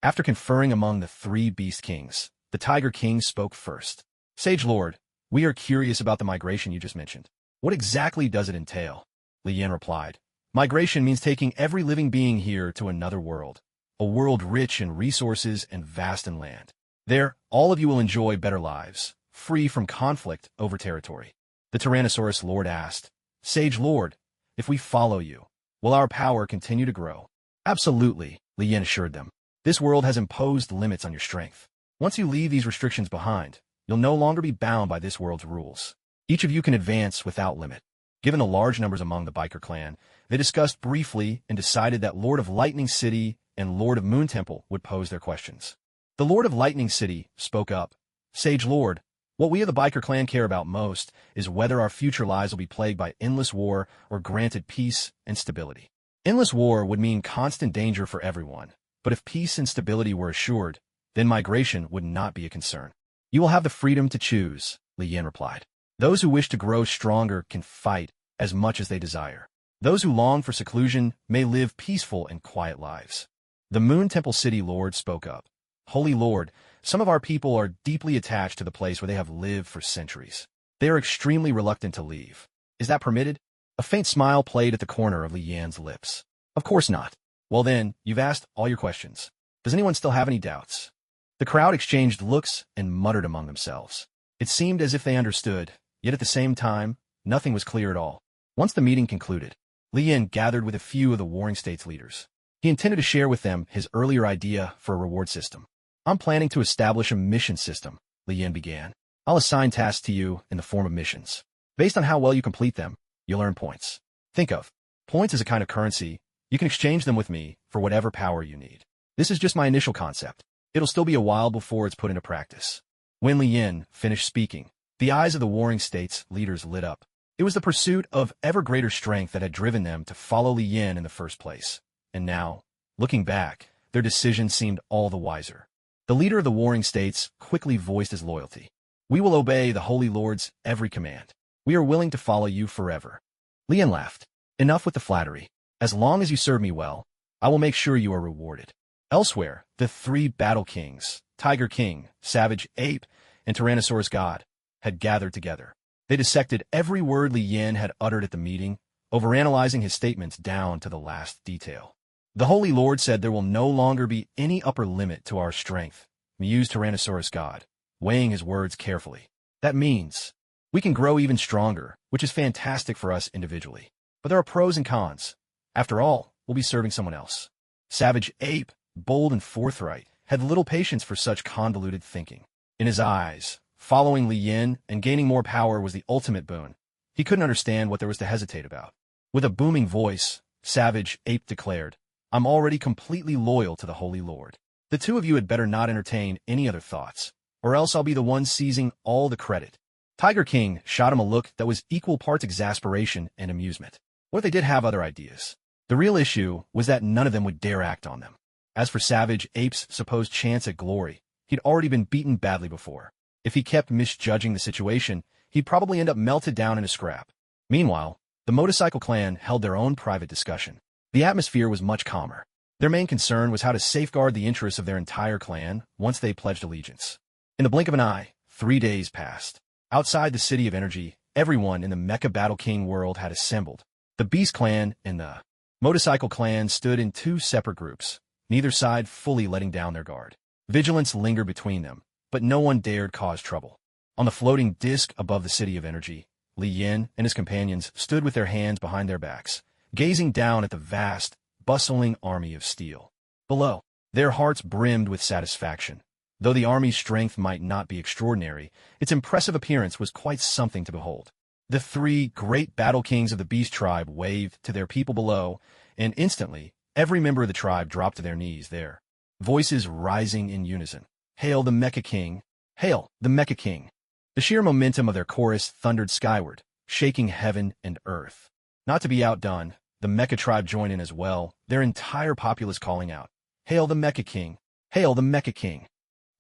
After conferring among the 3 Beast Kings, the Tiger King spoke first. "Sage Lord, we are curious about the migration you just mentioned. What exactly does it entail?" Lien replied, "Migration means taking every living being here to another world, a world rich in resources and vast in land. There, all of you will enjoy better lives, free from conflict over territory." The Tyrannosaurus Lord asked. Sage Lord, if we follow you, will our power continue to grow? Absolutely, Lian assured them. This world has imposed limits on your strength. Once you leave these restrictions behind, you'll no longer be bound by this world's rules. Each of you can advance without limit. Given the large numbers among the biker clan, they discussed briefly and decided that Lord of Lightning City and Lord of Moon Temple would pose their questions. The Lord of Lightning City spoke up. Sage Lord, what we of the biker clan care about most is whether our future lives will be plagued by endless war or granted peace and stability. Endless war would mean constant danger for everyone, but if peace and stability were assured, then migration would not be a concern. You will have the freedom to choose, Lian replied. Those who wish to grow stronger can fight as much as they desire. Those who long for seclusion may live peaceful and quiet lives. The Moon Temple City Lord spoke up. Holy Lord, some of our people are deeply attached to the place where they have lived for centuries. They are extremely reluctant to leave. Is that permitted? A faint smile played at the corner of Lian's lips. Of course not. Well then, you've asked all your questions. Does anyone still have any doubts? The crowd exchanged looks and muttered among themselves. It seemed as if they understood, yet at the same time, nothing was clear at all. Once the meeting concluded, Lian gathered with a few of the Warring States leaders. He intended to share with them his earlier idea for a reward system. I'm planning to establish a mission system, Lian began. I'll assign tasks to you in the form of missions. Based on how well you complete them, you'll earn points. Think of points as a kind of currency. You can exchange them with me for whatever power you need. This is just my initial concept. It'll still be a while before it's put into practice. When Lian finished speaking, the eyes of the Warring States leaders lit up. It was the pursuit of ever greater strength that had driven them to follow Lian in the first place. And now, looking back, their decision seemed all the wiser. The leader of the Warring States quickly voiced his loyalty. We will obey the Holy Lord's every command. We are willing to follow you forever. Lian laughed. Enough with the flattery. As long as you serve me well, I will make sure you are rewarded. Elsewhere, the three battle kings, Tiger King, Savage Ape, and Tyrannosaurus God, had gathered together. They dissected every word Lian had uttered at the meeting, overanalyzing his statements down to the last detail. The Holy Lord said there will no longer be any upper limit to our strength, mused Tyrannosaurus God, weighing his words carefully. That means we can grow even stronger, which is fantastic for us individually. But there are pros and cons. After all, we'll be serving someone else. Savage Ape, bold and forthright, had little patience for such convoluted thinking. In his eyes, following Lian and gaining more power was the ultimate boon. He couldn't understand what there was to hesitate about. With a booming voice, Savage Ape declared, I'm already completely loyal to the Holy Lord. The two of you had better not entertain any other thoughts, or else I'll be the one seizing all the credit. Tiger King shot him a look that was equal parts exasperation and amusement. What if they did have other ideas? The real issue was that none of them would dare act on them. As for Savage Ape's supposed chance at glory, he'd already been beaten badly before. If he kept misjudging the situation, he'd probably end up melted down in a scrap. Meanwhile, the Motorcycle Clan held their own private discussion. The atmosphere was much calmer. Their main concern was how to safeguard the interests of their entire clan once they pledged allegiance. In the blink of an eye, 3 days passed. Outside the City of Energy, everyone in the Mecha Battle King world had assembled. The Beast Clan and the Motorcycle Clan stood in two separate groups, neither side fully letting down their guard. Vigilance lingered between them, but no one dared cause trouble. On the floating disc above the City of Energy, Lian and his companions stood with their hands behind their backs, gazing down at the vast, bustling army of steel. Below, their hearts brimmed with satisfaction. Though the army's strength might not be extraordinary, its impressive appearance was quite something to behold. The three great battle kings of the Beast Tribe waved to their people below, and instantly, every member of the tribe dropped to their knees there, voices rising in unison. Hail the Mecha King! Hail the Mecha King! The sheer momentum of their chorus thundered skyward, shaking heaven and earth. Not to be outdone, the Mecha tribe joined in as well, their entire populace calling out, Hail the Mecha King! Hail the Mecha King!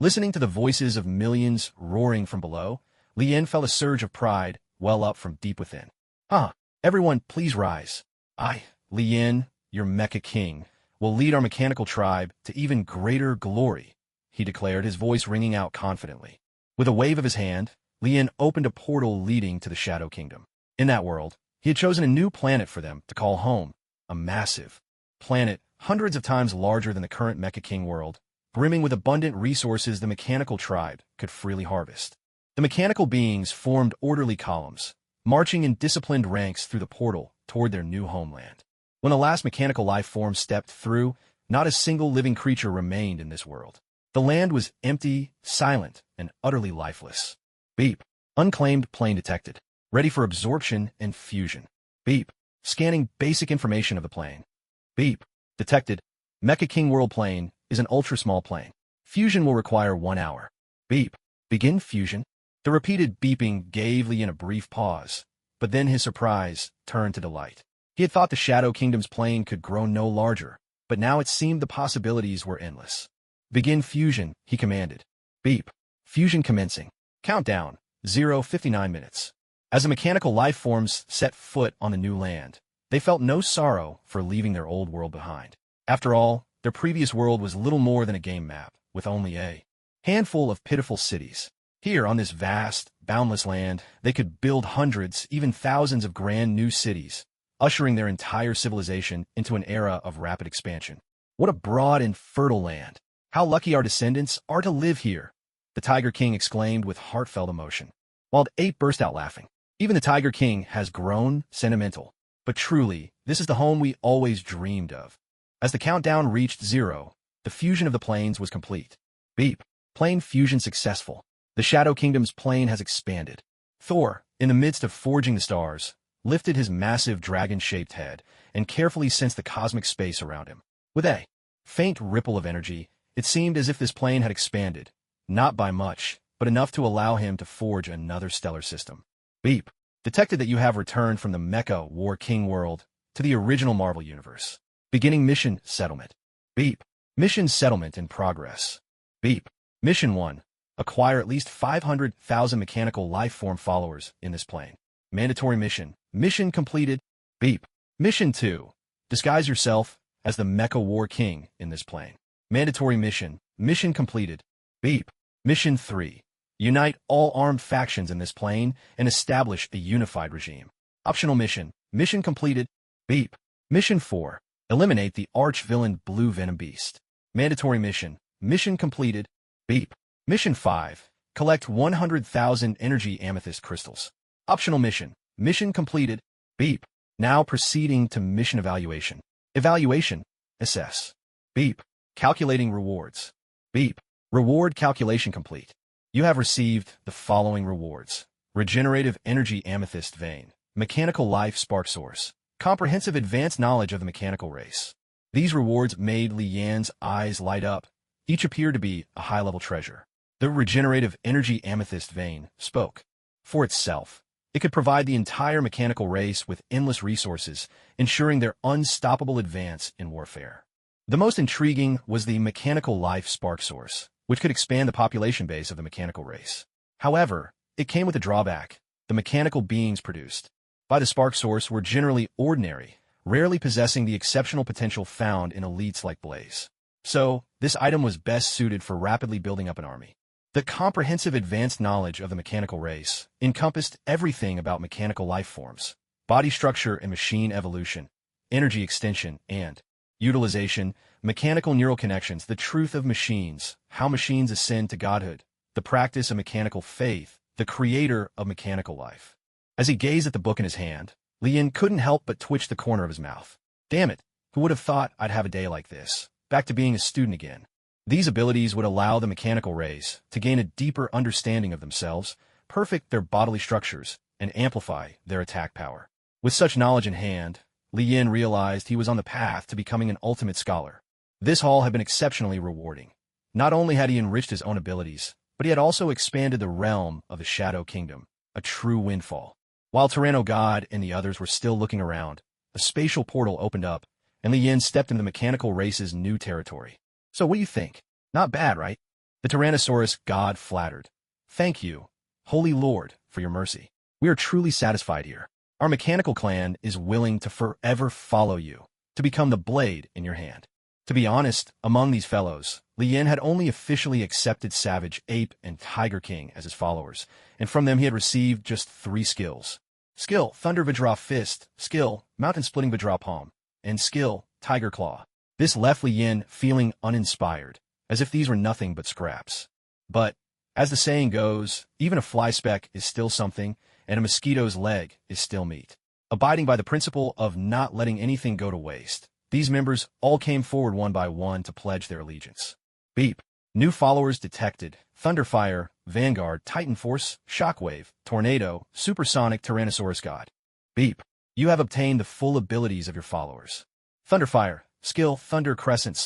Listening to the voices of millions roaring from below, Lian felt a surge of pride well up from deep within. Everyone, please rise. I, Lian, your Mecha King, will lead our mechanical tribe to even greater glory, he declared, his voice ringing out confidently. With a wave of his hand, Lian opened a portal leading to the Shadow Kingdom. In that world, he had chosen a new planet for them to call home, a massive planet hundreds of times larger than the current Mecha King world, brimming with abundant resources the mechanical tribe could freely harvest. The mechanical beings formed orderly columns, marching in disciplined ranks through the portal toward their new homeland. When the last mechanical life form stepped through, not a single living creature remained in this world. The land was empty, silent, and utterly lifeless. Beep. Unclaimed plane detected. Ready for absorption and fusion. Beep. Scanning basic information of the plane. Beep. Detected. Mecha King World plane is an ultra-small plane. Fusion will require 1 hour. Beep. Begin fusion. The repeated beeping gave Lian a brief pause, but then his surprise turned to delight. He had thought the Shadow Kingdom's plane could grow no larger, but now it seemed the possibilities were endless. Begin fusion, he commanded. Beep. Fusion commencing. Countdown. 0:59 minutes. As the mechanical life forms set foot on the new land, they felt no sorrow for leaving their old world behind. After all, their previous world was little more than a game map, with only a handful of pitiful cities. Here, on this vast, boundless land, they could build hundreds, even thousands of grand new cities, ushering their entire civilization into an era of rapid expansion. What a broad and fertile land! How lucky our descendants are to live here! The Tiger King exclaimed with heartfelt emotion. While the ape burst out laughing. Even the Tiger King has grown sentimental. But truly, this is the home we always dreamed of. As the countdown reached 0, the fusion of the planes was complete. Beep. Plane fusion successful. The Shadow Kingdom's plane has expanded. Thor, in the midst of forging the stars, lifted his massive dragon-shaped head and carefully sensed the cosmic space around him. With a faint ripple of energy, it seemed as if this plane had expanded, not by much, but enough to allow him to forge another stellar system. Beep. Detected that you have returned from the Mecha War King world to the original Marvel Universe. Beginning mission settlement. Beep. Mission settlement in progress. Beep. Mission 1. Acquire at least 500,000 mechanical life form followers in this plane. Mandatory mission. Mission completed. Beep. Mission 2. Disguise yourself as the Mecha War King in this plane. Mandatory mission. Mission completed. Beep. Mission 3. Unite all armed factions in this plane and establish a unified regime. Optional mission. Mission completed. Beep. Mission 4. Eliminate the arch-villain Blue Venom Beast. Mandatory mission. Mission completed. Beep. Mission 5. Collect 100,000 energy amethyst crystals. Optional mission. Mission completed. Beep. Now proceeding to mission evaluation. Evaluation. Assess. Beep. Calculating rewards. Beep. Reward calculation complete. You have received the following rewards. Regenerative Energy Amethyst Vein. Mechanical Life Spark Source. Comprehensive advanced knowledge of the mechanical race. These rewards made Li Yan's eyes light up. Each appeared to be a high-level treasure. The Regenerative Energy Amethyst Vein spoke for itself. It could provide the entire mechanical race with endless resources, ensuring their unstoppable advance in warfare. The most intriguing was the Mechanical Life Spark Source, which could expand the population base of the mechanical race. However, it came with a drawback. The mechanical beings produced by the spark source were generally ordinary, rarely possessing the exceptional potential found in elites like Blaze. So, this item was best suited for rapidly building up an army. The comprehensive advanced knowledge of the mechanical race encompassed everything about mechanical life forms, body structure and machine evolution, energy extension and utilization, mechanical neural connections, the truth of machines, how machines ascend to godhood, the practice of mechanical faith, the creator of mechanical life. As he gazed at the book in his hand, Li Yan couldn't help but twitch the corner of his mouth. Damn it, who would have thought I'd have a day like this, back to being a student again. These abilities would allow the mechanical race to gain a deeper understanding of themselves, perfect their bodily structures, and amplify their attack power. With such knowledge in hand, Li Yan realized he was on the path to becoming an ultimate scholar. This haul had been exceptionally rewarding. Not only had he enriched his own abilities, but he had also expanded the realm of the Shadow Kingdom, a true windfall. While Tyranno God and the others were still looking around, a spatial portal opened up, and Li Yan stepped into the mechanical race's new territory. So what do you think? Not bad, right? The Tyrannosaurus God flattered. Thank you, Holy Lord, for your mercy. We are truly satisfied here. Our mechanical clan is willing to forever follow you, to become the blade in your hand. To be honest, among these fellows, Li Yan had only officially accepted Savage, Ape, and Tiger King as his followers, and from them he had received just 3 skills. Skill, Thunder Vajra Fist, Skill, Mountain Splitting Vajra Palm, and Skill, Tiger Claw. This left Li Yan feeling uninspired, as if these were nothing but scraps. But, as the saying goes, even a fly speck is still something, and a mosquito's leg is still meat. Abiding by the principle of not letting anything go to waste, these members all came forward one by one to pledge their allegiance. Beep. New followers detected: Thunderfire, Vanguard, Titan Force, Shockwave, Tornado, Supersonic, Tyrannosaurus God. Beep. You have obtained the full abilities of your followers. Thunderfire. Skill, Thunder Crescent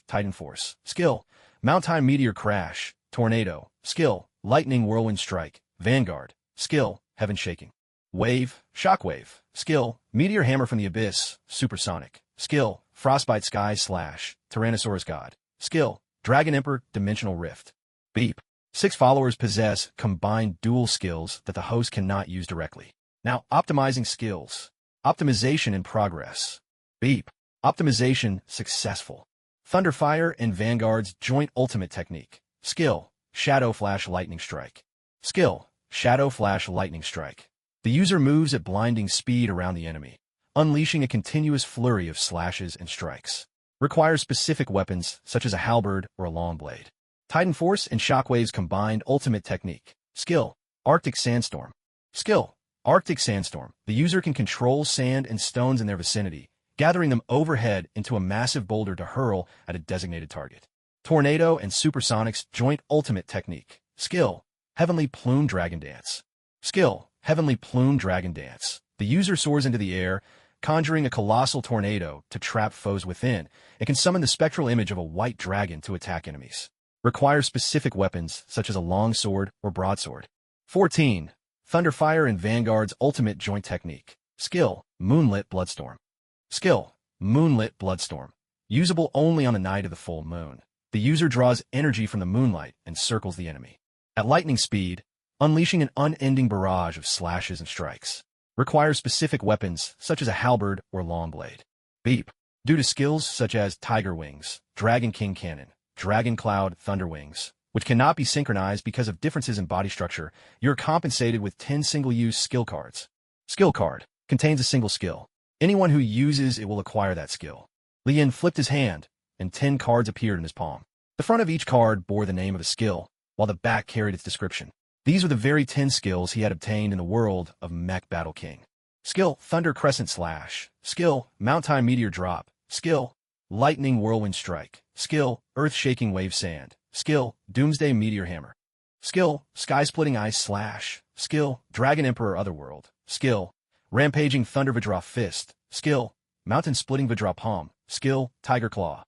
/ Titan Force. Skill, Mountain Meteor Crash. Tornado. Skill, Lightning Whirlwind Strike. Vanguard. Skill, Heaven Shaking. Wave, Shockwave. Skill, Meteor Hammer from the Abyss. Supersonic. Skill, Frostbite Sky / Tyrannosaurus God. Skill, Dragon Emperor, Dimensional Rift. Beep. 6 followers possess combined dual skills that the host cannot use directly. Now, optimizing skills. Optimization in progress. Beep. Optimization successful. Thunderfire and Vanguard's joint ultimate technique. Skill, Shadow Flash Lightning Strike. Skill, Shadow Flash Lightning Strike. The user moves at blinding speed around the enemy, unleashing a continuous flurry of slashes and strikes. Requires specific weapons such as a halberd or a long blade. Titan Force and Shockwave's combined ultimate technique. Skill, Arctic Sandstorm. Skill, Arctic Sandstorm. The user can control sand and stones in their vicinity, gathering them overhead into a massive boulder to hurl at a designated target. Tornado and Supersonic's joint ultimate technique. Skill, Heavenly Plume Dragon Dance. Skill, Heavenly Plume Dragon Dance. The user soars into the air, conjuring a colossal tornado to trap foes within, and can summon the spectral image of a white dragon to attack enemies. Requires specific weapons such as a long sword or broadsword. 14. Thunderfire and Vanguard's ultimate joint technique. Skill, Moonlit Bloodstorm. Skill, Moonlit Bloodstorm. Usable only on the night of the full moon. The user draws energy from the moonlight and circles the enemy at lightning speed, unleashing an unending barrage of slashes and strikes. Requires specific weapons such as a halberd or long blade. Beep. Due to skills such as Tiger Wings, Dragon King Cannon, Dragon Cloud, Thunder Wings, which cannot be synchronized because of differences in body structure, you're compensated with 10 single-use skill cards. Skill card contains a single skill. Anyone who uses it will acquire that skill. Lien flipped his hand, and 10 cards appeared in his palm. The front of each card bore the name of a skill, while the back carried its description. These were the very 10 skills he had obtained in the world of Mech Battle King. Skill, Thunder Crescent Slash. Skill, Mountain Meteor Drop. Skill, Lightning Whirlwind Strike. Skill, Earth-Shaking Wave Sand. Skill, Doomsday Meteor Hammer. Skill, Sky-Splitting Ice Slash. Skill, Dragon Emperor Otherworld. Skill, Rampaging Thunder Vidra Fist. Skill, Mountain Splitting Vidra Palm. Skill, Tiger Claw.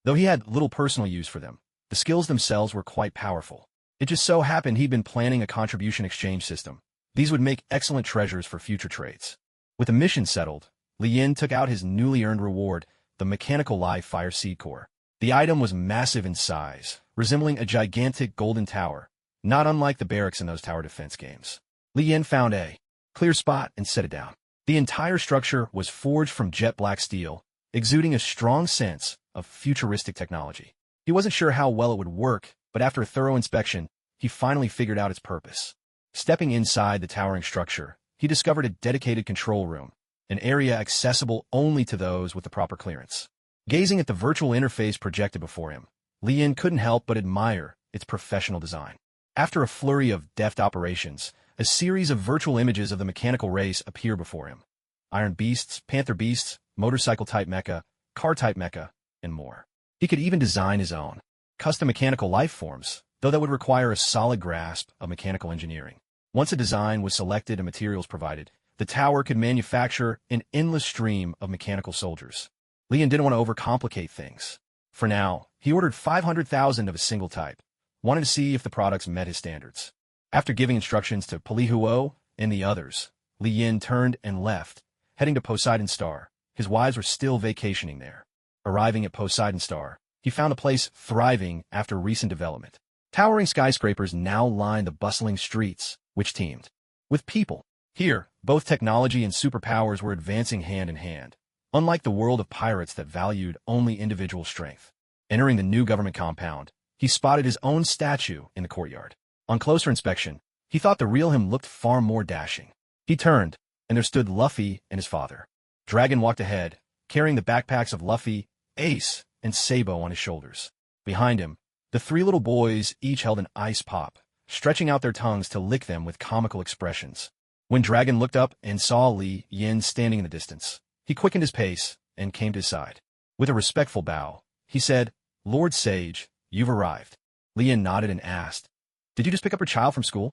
Though he had little personal use for them, the skills themselves were quite powerful. It just so happened he'd been planning a contribution exchange system. These would make excellent treasures for future trades. With the mission settled, Lien took out his newly earned reward, the Mechanical Live Fire Seed Core. The item was massive in size, resembling a gigantic golden tower, not unlike the barracks in those tower defense games. Lien found a clear spot and set it down. The entire structure was forged from jet black steel, exuding a strong sense of futuristic technology. He wasn't sure how well it would work, but after a thorough inspection, he finally figured out its purpose. Stepping inside the towering structure, he discovered a dedicated control room, an area accessible only to those with the proper clearance. Gazing at the virtual interface projected before him, Lien couldn't help but admire its professional design. After a flurry of deft operations, a series of virtual images of the mechanical race appear before him. Iron Beasts, Panther Beasts, Motorcycle-type mecha, Car-type mecha, and more. He could even design his own custom mechanical life forms, though that would require a solid grasp of mechanical engineering. Once a design was selected and materials provided, the tower could manufacture an endless stream of mechanical soldiers. Lien didn't want to overcomplicate things. For now, he ordered 500,000 of a single type, wanted to see if the products met his standards. After giving instructions to Polihuo and the others, Lien turned and left, heading to Poseidon Star. His wives were still vacationing there. Arriving at Poseidon Star, he found the place thriving after recent development. Towering skyscrapers now lined the bustling streets, which teemed with people. Here, both technology and superpowers were advancing hand in hand, unlike the world of pirates that valued only individual strength. Entering the new government compound, he spotted his own statue in the courtyard. On closer inspection, he thought the real him looked far more dashing. He turned, and there stood Luffy and his father. Dragon walked ahead, carrying the backpacks of Luffy, Ace, and Sabo on his shoulders. Behind him, the 3 little boys each held an ice pop, stretching out their tongues to lick them with comical expressions. When Dragon looked up and saw Li Yin standing in the distance, he quickened his pace and came to his side. With a respectful bow, he said, "Lord Sage, you've arrived." Li Yin nodded and asked, "Did you just pick up your child from school?"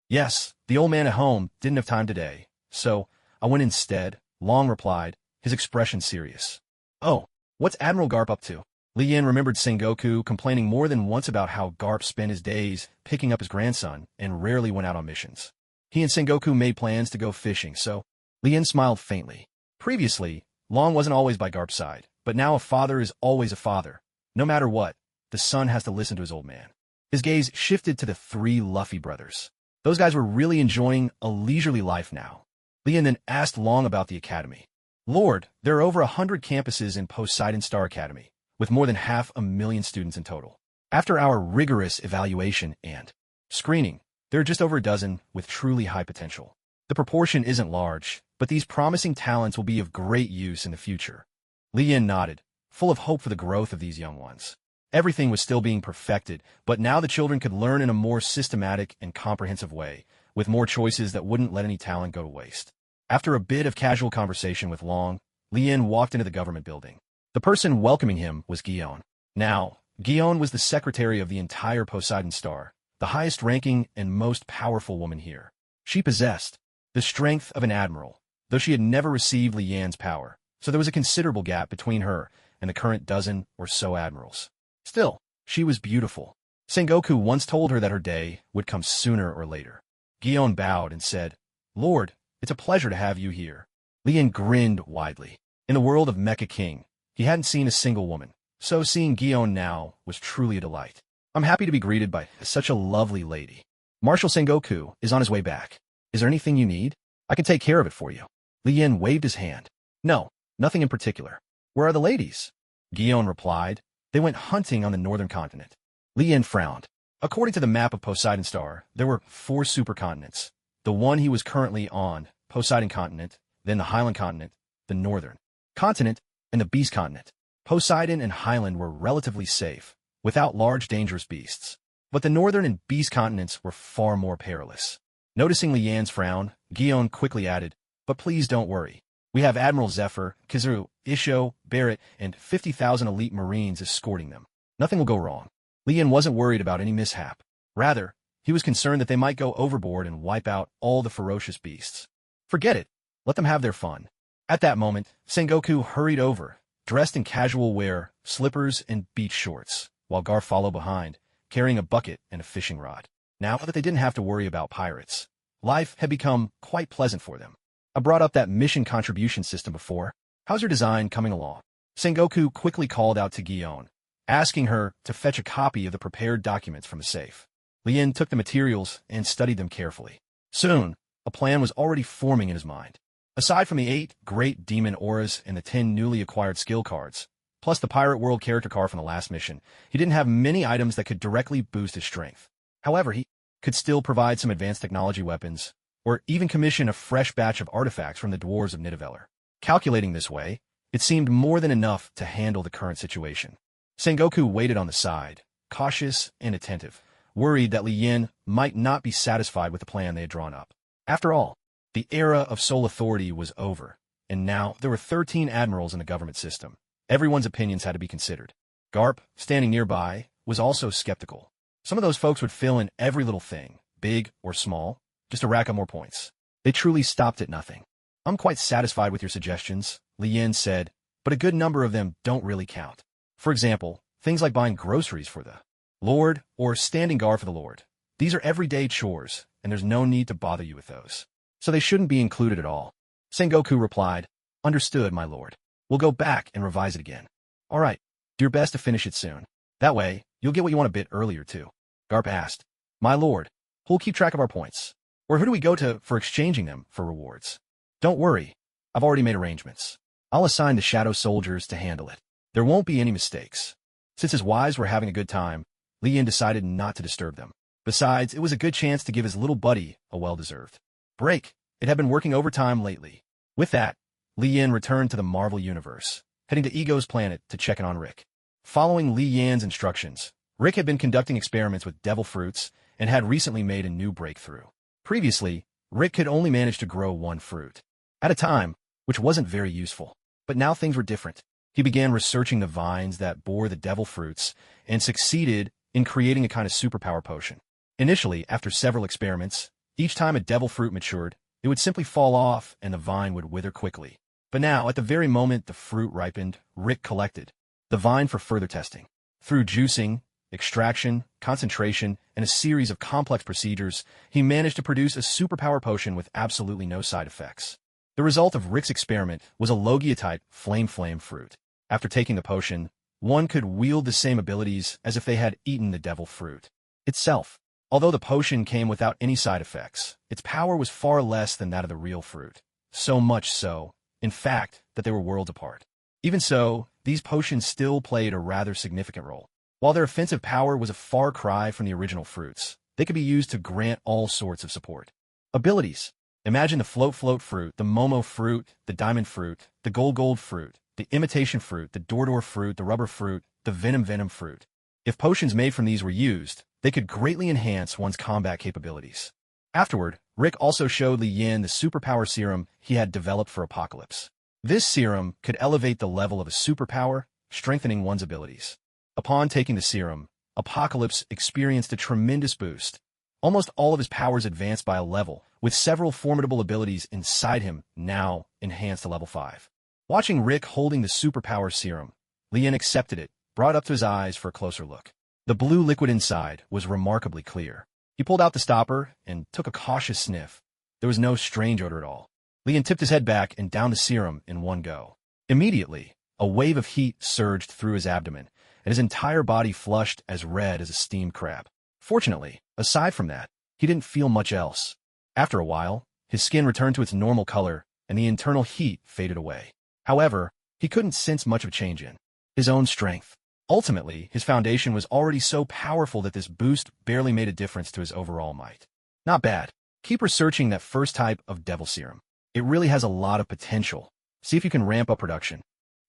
"Yes, the old man at home didn't have time today, so I went instead," Long replied, his expression serious. "Oh, what's Admiral Garp up to?" Li Yin remembered Sengoku complaining more than once about how Garp spent his days picking up his grandson and rarely went out on missions. He and Sengoku made plans to go fishing, so Li Yin smiled faintly. Previously, Long wasn't always by Garp's side, but now a father is always a father. No matter what, the son has to listen to his old man. His gaze shifted to the three Luffy brothers. Those guys were really enjoying a leisurely life now. Li Yin then asked Long about the academy. "Lord, there are over 100 campuses in Poseidon Star Academy, with more than 500,000 students in total. After our rigorous evaluation and screening, there are just over a dozen with truly high potential. The proportion isn't large, but these promising talents will be of great use in the future." Li Yin nodded, full of hope for the growth of these young ones. Everything was still being perfected, but now the children could learn in a more systematic and comprehensive way, with more choices that wouldn't let any talent go to waste. After a bit of casual conversation with Long, Li Yin walked into the government building. The person welcoming him was Gion. Now, Gion was the secretary of the entire Poseidon Star, the highest-ranking and most powerful woman here. She possessed the strength of an admiral, though she had never received Li Yan's power, so there was a considerable gap between her and the current dozen or so admirals. Still, she was beautiful. Sengoku once told her that her day would come sooner or later. Gion bowed and said, "Lord, it's a pleasure to have you here." Li Yin grinned widely. In the world of Mecha King, he hadn't seen a single woman, so seeing Gion now was truly a delight. "I'm happy to be greeted by such a lovely lady. Marshal Sengoku is on his way back. Is there anything you need? I can take care of it for you." Li Yin waved his hand. "No, nothing in particular. Where are the ladies?" Gion replied, "They went hunting on the northern continent." Li Yin frowned. According to the map of Poseidon Star, there were 4 supercontinents. The one he was currently on, Poseidon Continent, then the Highland Continent, the Northern Continent, and the Beast Continent. Poseidon and Highland were relatively safe, without large dangerous beasts. But the Northern and Beast Continents were far more perilous. Noticing Li Yan's frown, Gion quickly added, "But please don't worry. We have Admiral Zephyr, Kizaru, Isho, Barrett, and 50,000 elite Marines escorting them. Nothing will go wrong." Li Yin wasn't worried about any mishap. Rather, he was concerned that they might go overboard and wipe out all the ferocious beasts. Forget it. Let them have their fun. At that moment, Sengoku hurried over, dressed in casual wear, slippers and beach shorts, while Garp followed behind, carrying a bucket and a fishing rod. Now that they didn't have to worry about pirates, life had become quite pleasant for them. "I brought up that mission contribution system before. How's your design coming along?" Sengoku quickly called out to Gion, asking her to fetch a copy of the prepared documents from the safe. Li Yin took the materials and studied them carefully. Soon, a plan was already forming in his mind. Aside from the 8 great demon auras and the 10 newly acquired skill cards, plus the Pirate World character card from the last mission, he didn't have many items that could directly boost his strength. However, he could still provide some advanced technology weapons, or even commission a fresh batch of artifacts from the dwarves of Nidavellir. Calculating this way, it seemed more than enough to handle the current situation. Sengoku waited on the side, cautious and attentive, worried that Li Yin might not be satisfied with the plan they had drawn up. After all, the era of sole authority was over, and now there were 13 admirals in the government system. Everyone's opinions had to be considered. Garp, standing nearby, was also skeptical. Some of those folks would fill in every little thing, big or small, just to rack up more points. They truly stopped at nothing. "I'm quite satisfied with your suggestions," Li Yin said, "but a good number of them don't really count. For example, things like buying groceries for the Lord or standing guard for the Lord. These are everyday chores, and there's no need to bother you with those. So they shouldn't be included at all." Sengoku replied, "Understood, my lord. We'll go back and revise it again." "All right, do your best to finish it soon. That way, you'll get what you want a bit earlier, too." Garp asked, "My lord, who'll keep track of our points? Or who do we go to for exchanging them for rewards?" "Don't worry. I've already made arrangements. I'll assign the shadow soldiers to handle it. There won't be any mistakes." Since his wives were having a good time, Li Yin decided not to disturb them. Besides, it was a good chance to give his little buddy a well-deserved break. It had been working overtime lately. With that, Li Yin returned to the Marvel Universe, heading to Ego's planet to check in on Rick. Following Li Yan's instructions, Rick had been conducting experiments with devil fruits and had recently made a new breakthrough. Previously, Rick could only manage to grow one fruit at a time, which wasn't very useful. But now things were different. He began researching the vines that bore the devil fruits and succeeded in creating a kind of superpower potion. Initially, after several experiments, each time a devil fruit matured, it would simply fall off and the vine would wither quickly. But now, at the very moment the fruit ripened, Rick collected the vine for further testing. Through juicing, extraction, concentration, and a series of complex procedures, he managed to produce a superpower potion with absolutely no side effects. The result of Rick's experiment was a Logia-type flame fruit. After taking the potion, one could wield the same abilities as if they had eaten the devil fruit itself. Although the potion came without any side effects, its power was far less than that of the real fruit. So much so, in fact, that they were worlds apart. Even so, these potions still played a rather significant role. While their offensive power was a far cry from the original fruits, they could be used to grant all sorts of support. Abilities. Imagine the float fruit, the Momo fruit, the diamond fruit, the gold fruit, the imitation fruit, the Dordor fruit, the rubber fruit, the venom fruit. If potions made from these were used, they could greatly enhance one's combat capabilities. Afterward, Rick also showed Li Yin the superpower serum he had developed for Apocalypse. This serum could elevate the level of a superpower, strengthening one's abilities. Upon taking the serum, Apocalypse experienced a tremendous boost. Almost all of his powers advanced by a level, with several formidable abilities inside him now enhanced to level 5. Watching Rick holding the superpower serum, Li Yin accepted it, brought it up to his eyes for a closer look. The blue liquid inside was remarkably clear. He pulled out the stopper and took a cautious sniff. There was no strange odor at all. Li Yin tipped his head back and downed the serum in one go. Immediately, a wave of heat surged through his abdomen, and his entire body flushed as red as a steamed crab. Fortunately, aside from that, he didn't feel much else. After a while, his skin returned to its normal color, and the internal heat faded away. However, he couldn't sense much of a change in his own strength. Ultimately, his foundation was already so powerful that this boost barely made a difference to his overall might. Not bad. Keep researching that first type of devil serum. It really has a lot of potential. See if you can ramp up production.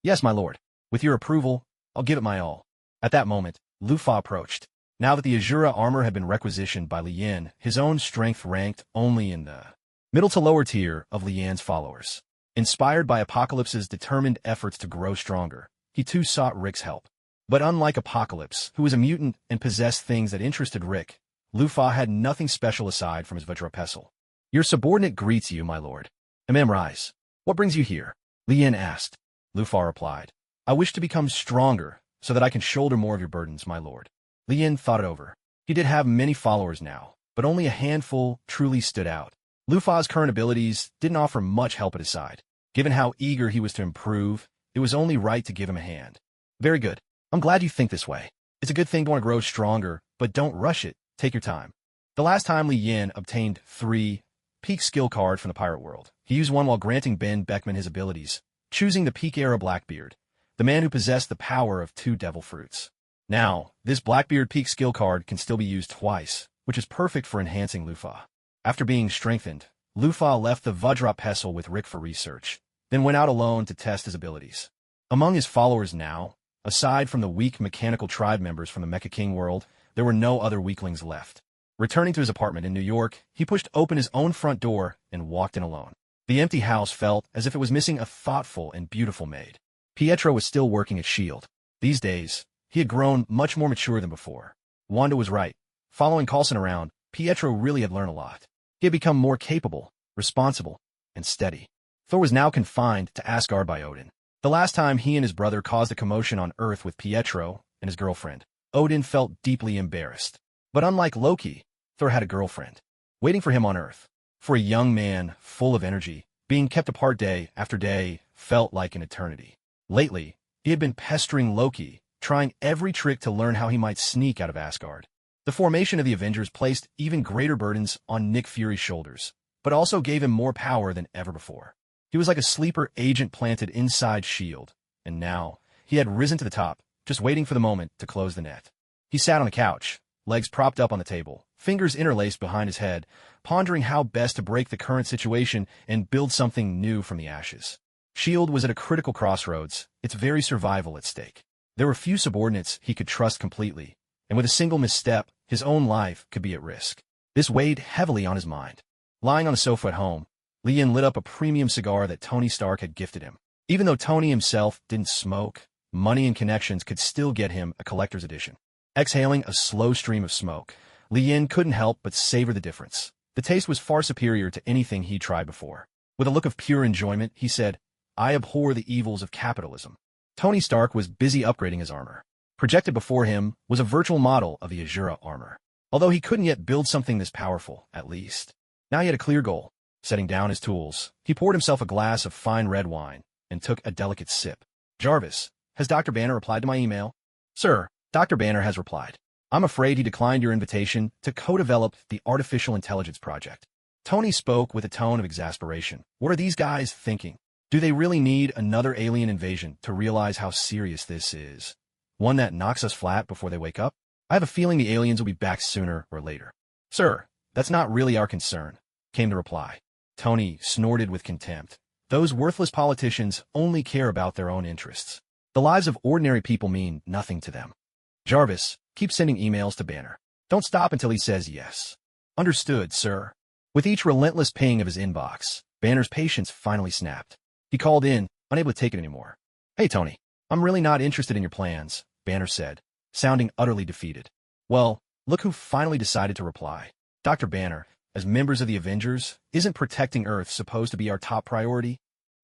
Yes, my lord. With your approval, I'll give it my all. At that moment, Lu Fa approached. Now that the Azura armor had been requisitioned by Li Yin, his own strength ranked only in the middle to lower tier of Li Yan's followers. Inspired by Apocalypse's determined efforts to grow stronger, he too sought Rick's help. But unlike Apocalypse, who was a mutant and possessed things that interested Rick, Lu Fa had nothing special aside from his Vajrapestle. Your subordinate greets you, my lord. Rise. What brings you here? Li Yin asked. Lu Fa replied. I wish to become stronger, so that I can shoulder more of your burdens, my lord. Li Yin thought it over. He did have many followers now, but only a handful truly stood out. Lu Fa's current abilities didn't offer much help at his side. Given how eager he was to improve, it was only right to give him a hand. Very good. I'm glad you think this way. It's a good thing to want to grow stronger, but don't rush it. Take your time. The last time Li Yin obtained 3 peak skill card from the pirate world, he used one while granting Ben Beckman his abilities, choosing the peak era Blackbeard, the man who possessed the power of 2 devil fruits. Now, this Blackbeard peak skill card can still be used twice, which is perfect for enhancing Lu Fa. After being strengthened, Lu Fa left the Vajrapestle with Rick for research, then went out alone to test his abilities. Among his followers now, aside from the weak mechanical tribe members from the Mecha King world, there were no other weaklings left. Returning to his apartment in New York, he pushed open his own front door and walked in alone. The empty house felt as if it was missing a thoughtful and beautiful maid. Pietro was still working at S.H.I.E.L.D. These days, he had grown much more mature than before. Wanda was right. Following Coulson around, Pietro really had learned a lot. He had become more capable, responsible, and steady. Thor was now confined to Asgard by Odin. The last time he and his brother caused a commotion on Earth with Pietro and his girlfriend, Odin felt deeply embarrassed. But unlike Loki, Thor had a girlfriend waiting for him on Earth. For a young man full of energy, being kept apart day after day felt like an eternity. Lately, he had been pestering Loki, trying every trick to learn how he might sneak out of Asgard. The formation of the Avengers placed even greater burdens on Nick Fury's shoulders, but also gave him more power than ever before. He was like a sleeper agent planted inside S.H.I.E.L.D., and now he had risen to the top, just waiting for the moment to close the net. He sat on the couch, legs propped up on the table, fingers interlaced behind his head, pondering how best to break the current situation and build something new from the ashes. S.H.I.E.L.D. was at a critical crossroads, its very survival at stake. There were few subordinates he could trust completely, and with a single misstep, his own life could be at risk. This weighed heavily on his mind. Lying on a sofa at home, Li Yin lit up a premium cigar that Tony Stark had gifted him. Even though Tony himself didn't smoke, money and connections could still get him a collector's edition. Exhaling a slow stream of smoke, Li Yin couldn't help but savor the difference. The taste was far superior to anything he'd tried before. With a look of pure enjoyment, he said, "I abhor the evils of capitalism." Tony Stark was busy upgrading his armor. Projected before him was a virtual model of the Azura armor. Although he couldn't yet build something this powerful, at least. Now he had a clear goal. Setting down his tools, he poured himself a glass of fine red wine and took a delicate sip. "Jarvis, has Dr. Banner replied to my email?" "Sir, Dr. Banner has replied. I'm afraid he declined your invitation to co-develop the artificial intelligence project." Tony spoke with a tone of exasperation. What are these guys thinking? Do they really need another alien invasion to realize how serious this is? One that knocks us flat before they wake up? I have a feeling the aliens will be back sooner or later. "Sir, that's not really our concern," came the reply. Tony snorted with contempt. Those worthless politicians only care about their own interests. The lives of ordinary people mean nothing to them. "Jarvis, keep sending emails to Banner. Don't stop until he says yes." "Understood, sir." With each relentless ping of his inbox, Banner's patience finally snapped. He called in, unable to take it anymore. "Hey, Tony, I'm really not interested in your plans," Banner said, sounding utterly defeated. "Well, look who finally decided to reply. Dr. Banner, as members of the Avengers, isn't protecting Earth supposed to be our top priority?"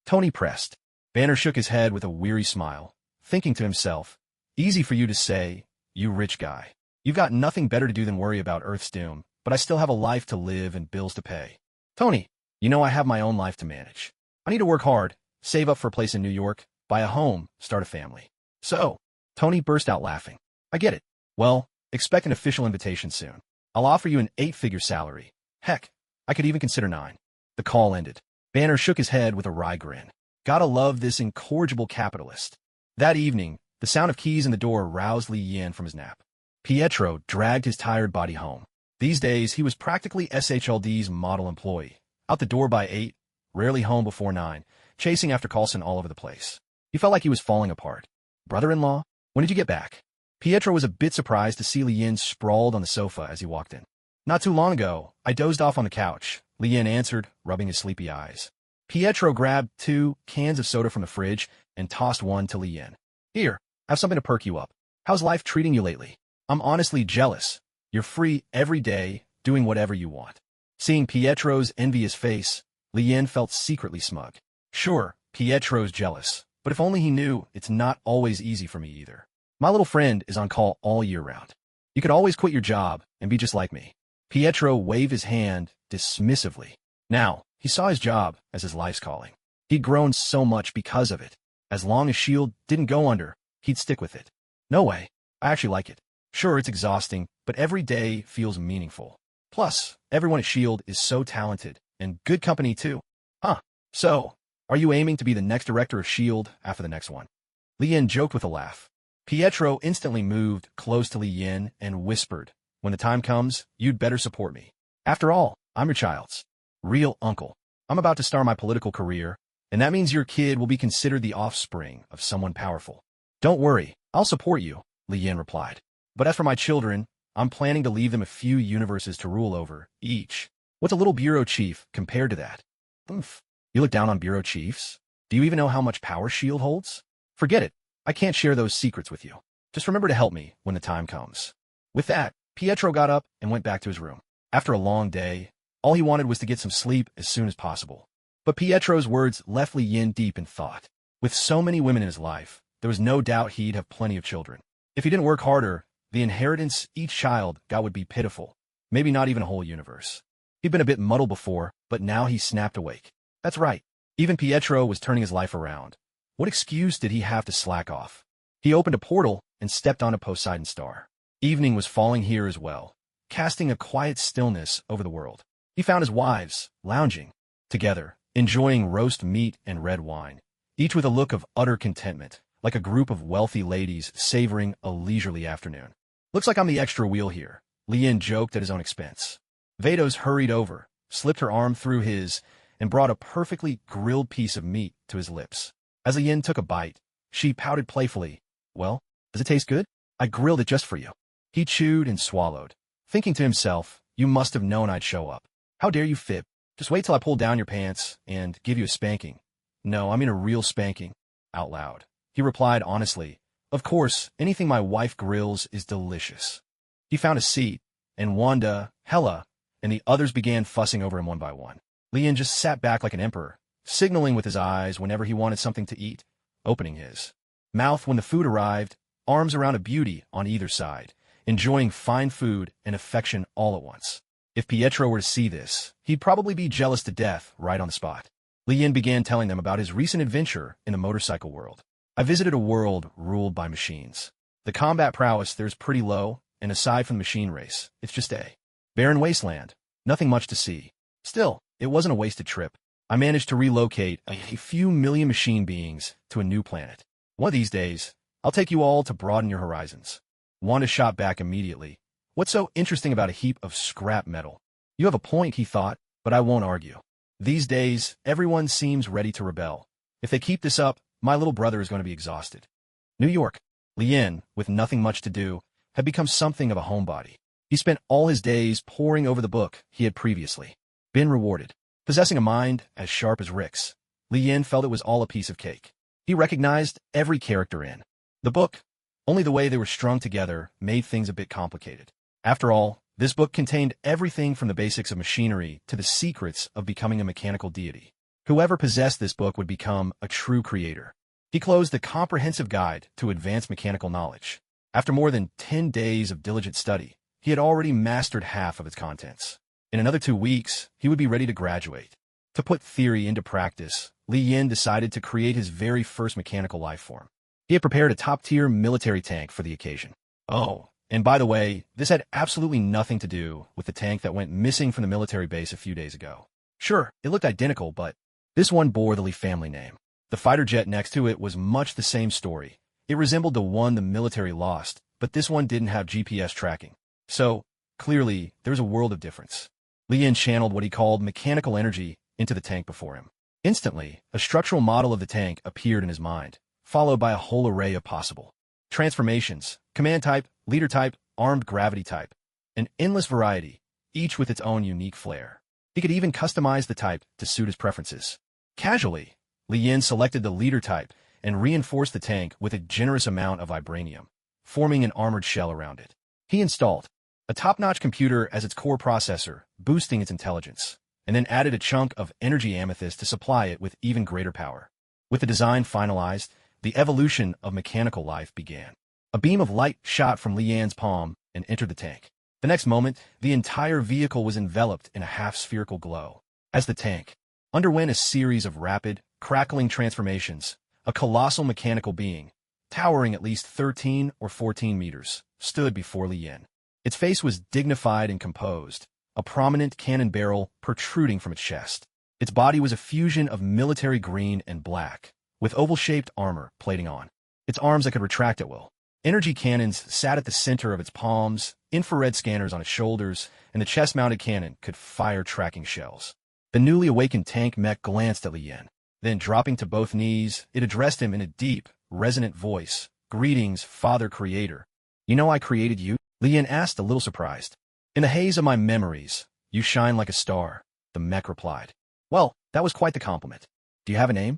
Tony pressed. Banner shook his head with a weary smile, thinking to himself, "Easy for you to say, you rich guy. You've got nothing better to do than worry about Earth's doom, but I still have a life to live and bills to pay. Tony, you know I have my own life to manage. I need to work hard, save up for a place in New York, buy a home, start a family." "So," Tony burst out laughing. "I get it. Well, expect an official invitation soon. I'll offer you an 8-figure salary. Heck, I could even consider 9. The call ended. Banner shook his head with a wry grin. Gotta love this incorrigible capitalist. That evening, the sound of keys in the door roused Li Yin from his nap. Pietro dragged his tired body home. These days, he was practically SHLD's model employee. Out the door by 8, rarely home before 9, chasing after Coulson all over the place. He felt like he was falling apart. "Brother-in-law, when did you get back?" Pietro was a bit surprised to see Li Yin sprawled on the sofa as he walked in. "Not too long ago, I dozed off on the couch," Li Yin answered, rubbing his sleepy eyes. Pietro grabbed 2 cans of soda from the fridge and tossed one to Li Yin. "Here, have something to perk you up. How's life treating you lately? I'm honestly jealous. You're free every day, doing whatever you want." Seeing Pietro's envious face, Li Yin felt secretly smug. Sure, Pietro's jealous, but if only he knew it's not always easy for me either. My little friend is on call all year round. You could always quit your job and be just like me. Pietro waved his hand dismissively. Now, he saw his job as his life's calling. He'd grown so much because of it. As long as S.H.I.E.L.D. didn't go under, he'd stick with it. "No way. I actually like it. Sure, it's exhausting, but every day feels meaningful. Plus, everyone at S.H.I.E.L.D. is so talented, and good company too." "Huh. So, are you aiming to be the next director of S.H.I.E.L.D. after the next one?" Li Yin joked with a laugh. Pietro instantly moved close to Li Yin and whispered, "When the time comes, you'd better support me. After all, I'm your child's real uncle. I'm about to start my political career, and that means your kid will be considered the offspring of someone powerful." "Don't worry, I'll support you," Li Yin replied. "But as for my children, I'm planning to leave them a few universes to rule over, each. What's a little bureau chief compared to that?" "Oomph. You look down on bureau chiefs? Do you even know how much power S.H.I.E.L.D. holds?" "Forget it. I can't share those secrets with you. Just remember to help me when the time comes." With that, Pietro got up and went back to his room. After a long day, all he wanted was to get some sleep as soon as possible. But Pietro's words left Li Yin deep in thought. With so many women in his life, there was no doubt he'd have plenty of children. If he didn't work harder, the inheritance each child got would be pitiful. Maybe not even a whole universe. He'd been a bit muddled before, but now he snapped awake. That's right. Even Pietro was turning his life around. What excuse did he have to slack off? He opened a portal and stepped onto Poseidon Star. Evening was falling here as well, casting a quiet stillness over the world. He found his wives, lounging together, enjoying roast meat and red wine, each with a look of utter contentment, like a group of wealthy ladies savoring a leisurely afternoon. "Looks like I'm the extra wheel here," Li Yin joked at his own expense. Vados hurried over, slipped her arm through his, and brought a perfectly grilled piece of meat to his lips. As Li Yin took a bite, she pouted playfully. "Well, does it taste good? I grilled it just for you." He chewed and swallowed, thinking to himself, "You must have known I'd show up. How dare you fib?" Just wait till I pull down your pants and give you a spanking. No, I mean a real spanking. Out loud. He replied honestly, of course, anything my wife grills is delicious. He found a seat, and Wanda, Hela, and the others began fussing over him one by one. Lian just sat back like an emperor, signaling with his eyes whenever he wanted something to eat, opening his mouth when the food arrived, arms around a beauty on either side, enjoying fine food and affection all at once. If Pietro were to see this, he'd probably be jealous to death right on the spot. Lian began telling them about his recent adventure in the motorcycle world. I visited a world ruled by machines. The combat prowess there's pretty low, and aside from the machine race, it's just a barren wasteland. Nothing much to see. Still, it wasn't a wasted trip. I managed to relocate a few million machine beings to a new planet. One of these days, I'll take you all to broaden your horizons. Wanda shot back immediately. What's so interesting about a heap of scrap metal? You have a point, he thought, but I won't argue. These days, everyone seems ready to rebel. If they keep this up, my little brother is going to be exhausted. New York. Lian, with nothing much to do, had become something of a homebody. He spent all his days poring over the book he had previously been rewarded. Possessing a mind as sharp as Rick's, Lian felt it was all a piece of cake. He recognized every character in the book. Only the way they were strung together made things a bit complicated. After all, this book contained everything from the basics of machinery to the secrets of becoming a mechanical deity. Whoever possessed this book would become a true creator. He closed the comprehensive guide to advanced mechanical knowledge. After more than 10 days of diligent study, he had already mastered half of its contents. In another 2 weeks, he would be ready to graduate. To put theory into practice, Lian decided to create his very first mechanical life form. He had prepared a top-tier military tank for the occasion. Oh, and by the way, this had absolutely nothing to do with the tank that went missing from the military base a few days ago. Sure, it looked identical, but this one bore the Lee family name. The fighter jet next to it was much the same story. It resembled the one the military lost, but this one didn't have GPS tracking. So, clearly, there's a world of difference. Lian channeled what he called mechanical energy into the tank before him. Instantly, a structural model of the tank appeared in his mind, followed by a whole array of possible transformations, command type, leader type, armed gravity type, an endless variety, each with its own unique flair. He could even customize the type to suit his preferences. Casually, Lian selected the leader type and reinforced the tank with a generous amount of vibranium, forming an armored shell around it. He installed a top-notch computer as its core processor, boosting its intelligence, and then added a chunk of energy amethyst to supply it with even greater power. With the design finalized, the evolution of mechanical life began. A beam of light shot from Lian's palm and entered the tank. The next moment, the entire vehicle was enveloped in a half-spherical glow. As the tank underwent a series of rapid, crackling transformations, a colossal mechanical being, towering at least 13 or 14 meters, stood before Lian. Its face was dignified and composed, a prominent cannon barrel protruding from its chest. Its body was a fusion of military green and black, with oval-shaped armor plating on its arms that could retract at will. Energy cannons sat at the center of its palms, infrared scanners on its shoulders, and the chest-mounted cannon could fire tracking shells. The newly awakened tank mech glanced at Lian. Then, dropping to both knees, it addressed him in a deep, resonant voice. "Greetings, Father Creator." "You know I created you?" Lian asked, a little surprised. "In the haze of my memories, you shine like a star," the mech replied. "Well, that was quite the compliment. Do you have a name?"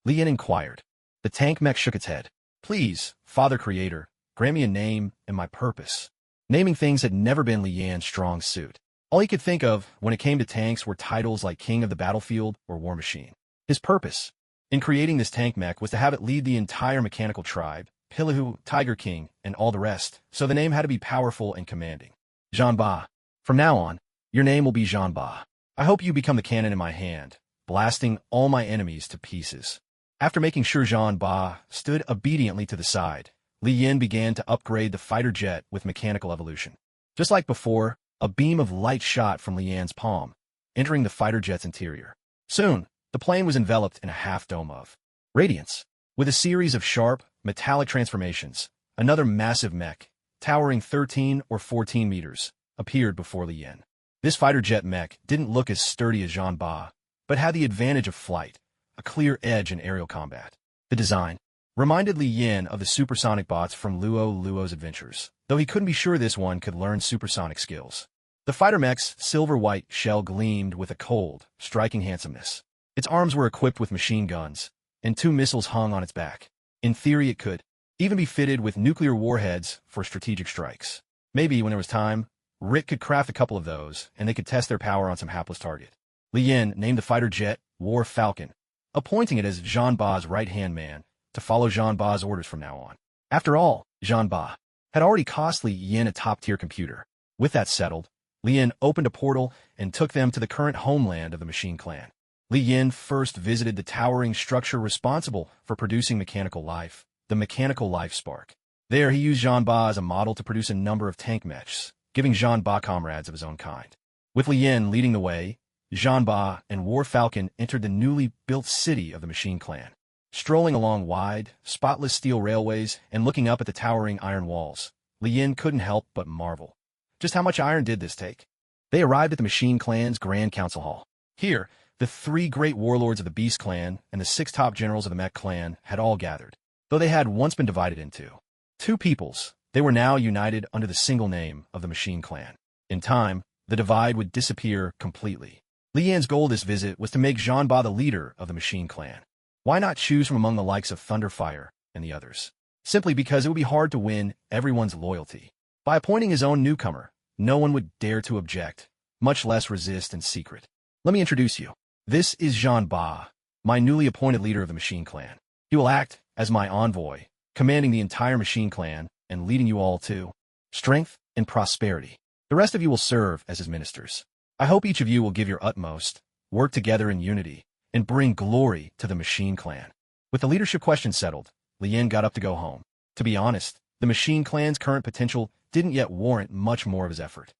Lian inquired. The tank mech shook its head. "Please, Father Creator, grant me a name and my purpose." Naming things had never been Lian's strong suit. All he could think of when it came to tanks were titles like King of the Battlefield or War Machine. His purpose in creating this tank mech was to have it lead the entire mechanical tribe, Pilahu, Tiger King, and all the rest, so the name had to be powerful and commanding. Jean Ba. From now on, your name will be Jean Ba. I hope you become the cannon in my hand, blasting all my enemies to pieces. After making sure Jean Ba stood obediently to the side, Lian began to upgrade the fighter jet with mechanical evolution. Just like before, a beam of light shot from Lian's palm, entering the fighter jet's interior. Soon, the plane was enveloped in a half-dome of radiance. With a series of sharp, metallic transformations, another massive mech, towering 13 or 14 meters, appeared before Lian. This fighter jet mech didn't look as sturdy as Jean Ba, but had the advantage of flight, a clear edge in aerial combat. The design reminded Lian of the supersonic bots from Luo's adventures, though he couldn't be sure this one could learn supersonic skills. The fighter mech's silver-white shell gleamed with a cold, striking handsomeness. Its arms were equipped with machine guns, and 2 missiles hung on its back. In theory, it could even be fitted with nuclear warheads for strategic strikes. Maybe, when there was time, Rick could craft a couple of those, and they could test their power on some hapless target. Li Yin named the fighter jet War Falcon, appointing it as Jean Ba's right-hand man to follow Jean Ba's orders from now on. After all, Jean Ba had already cost Li Yin a top-tier computer. With that settled, Li Yin opened a portal and took them to the current homeland of the Machine Clan. Li Yin first visited the towering structure responsible for producing mechanical life, the Mechanical Life Spark. There, he used Jean Ba as a model to produce a number of tank mechs, giving Jean Ba comrades of his own kind. With Li Yin leading the way, Jean Ba and War Falcon entered the newly built city of the Machine Clan. Strolling along wide, spotless steel railways and looking up at the towering iron walls, Li Yin couldn't help but marvel. Just how much iron did this take? They arrived at the Machine Clan's Grand Council Hall. Here, the 3 great warlords of the Beast Clan and the 6 top generals of the Mech Clan had all gathered. Though they had once been divided into 2 peoples, they were now united under the single name of the Machine Clan. In time, the divide would disappear completely. Li Yin's goal this visit was to make Jean Ba the leader of the Machine Clan. Why not choose from among the likes of Thunderfire and the others? Simply because it would be hard to win everyone's loyalty. By appointing his own newcomer, no one would dare to object, much less resist in secret. Let me introduce you. This is Jean Ba, my newly appointed leader of the Machine Clan. He will act as my envoy, commanding the entire Machine Clan and leading you all to strength and prosperity. The rest of you will serve as his ministers. I hope each of you will give your utmost, work together in unity, and bring glory to the Machine Clan. With the leadership question settled, Li Yin got up to go home. To be honest, the Machine Clan's current potential didn't yet warrant much more of his effort.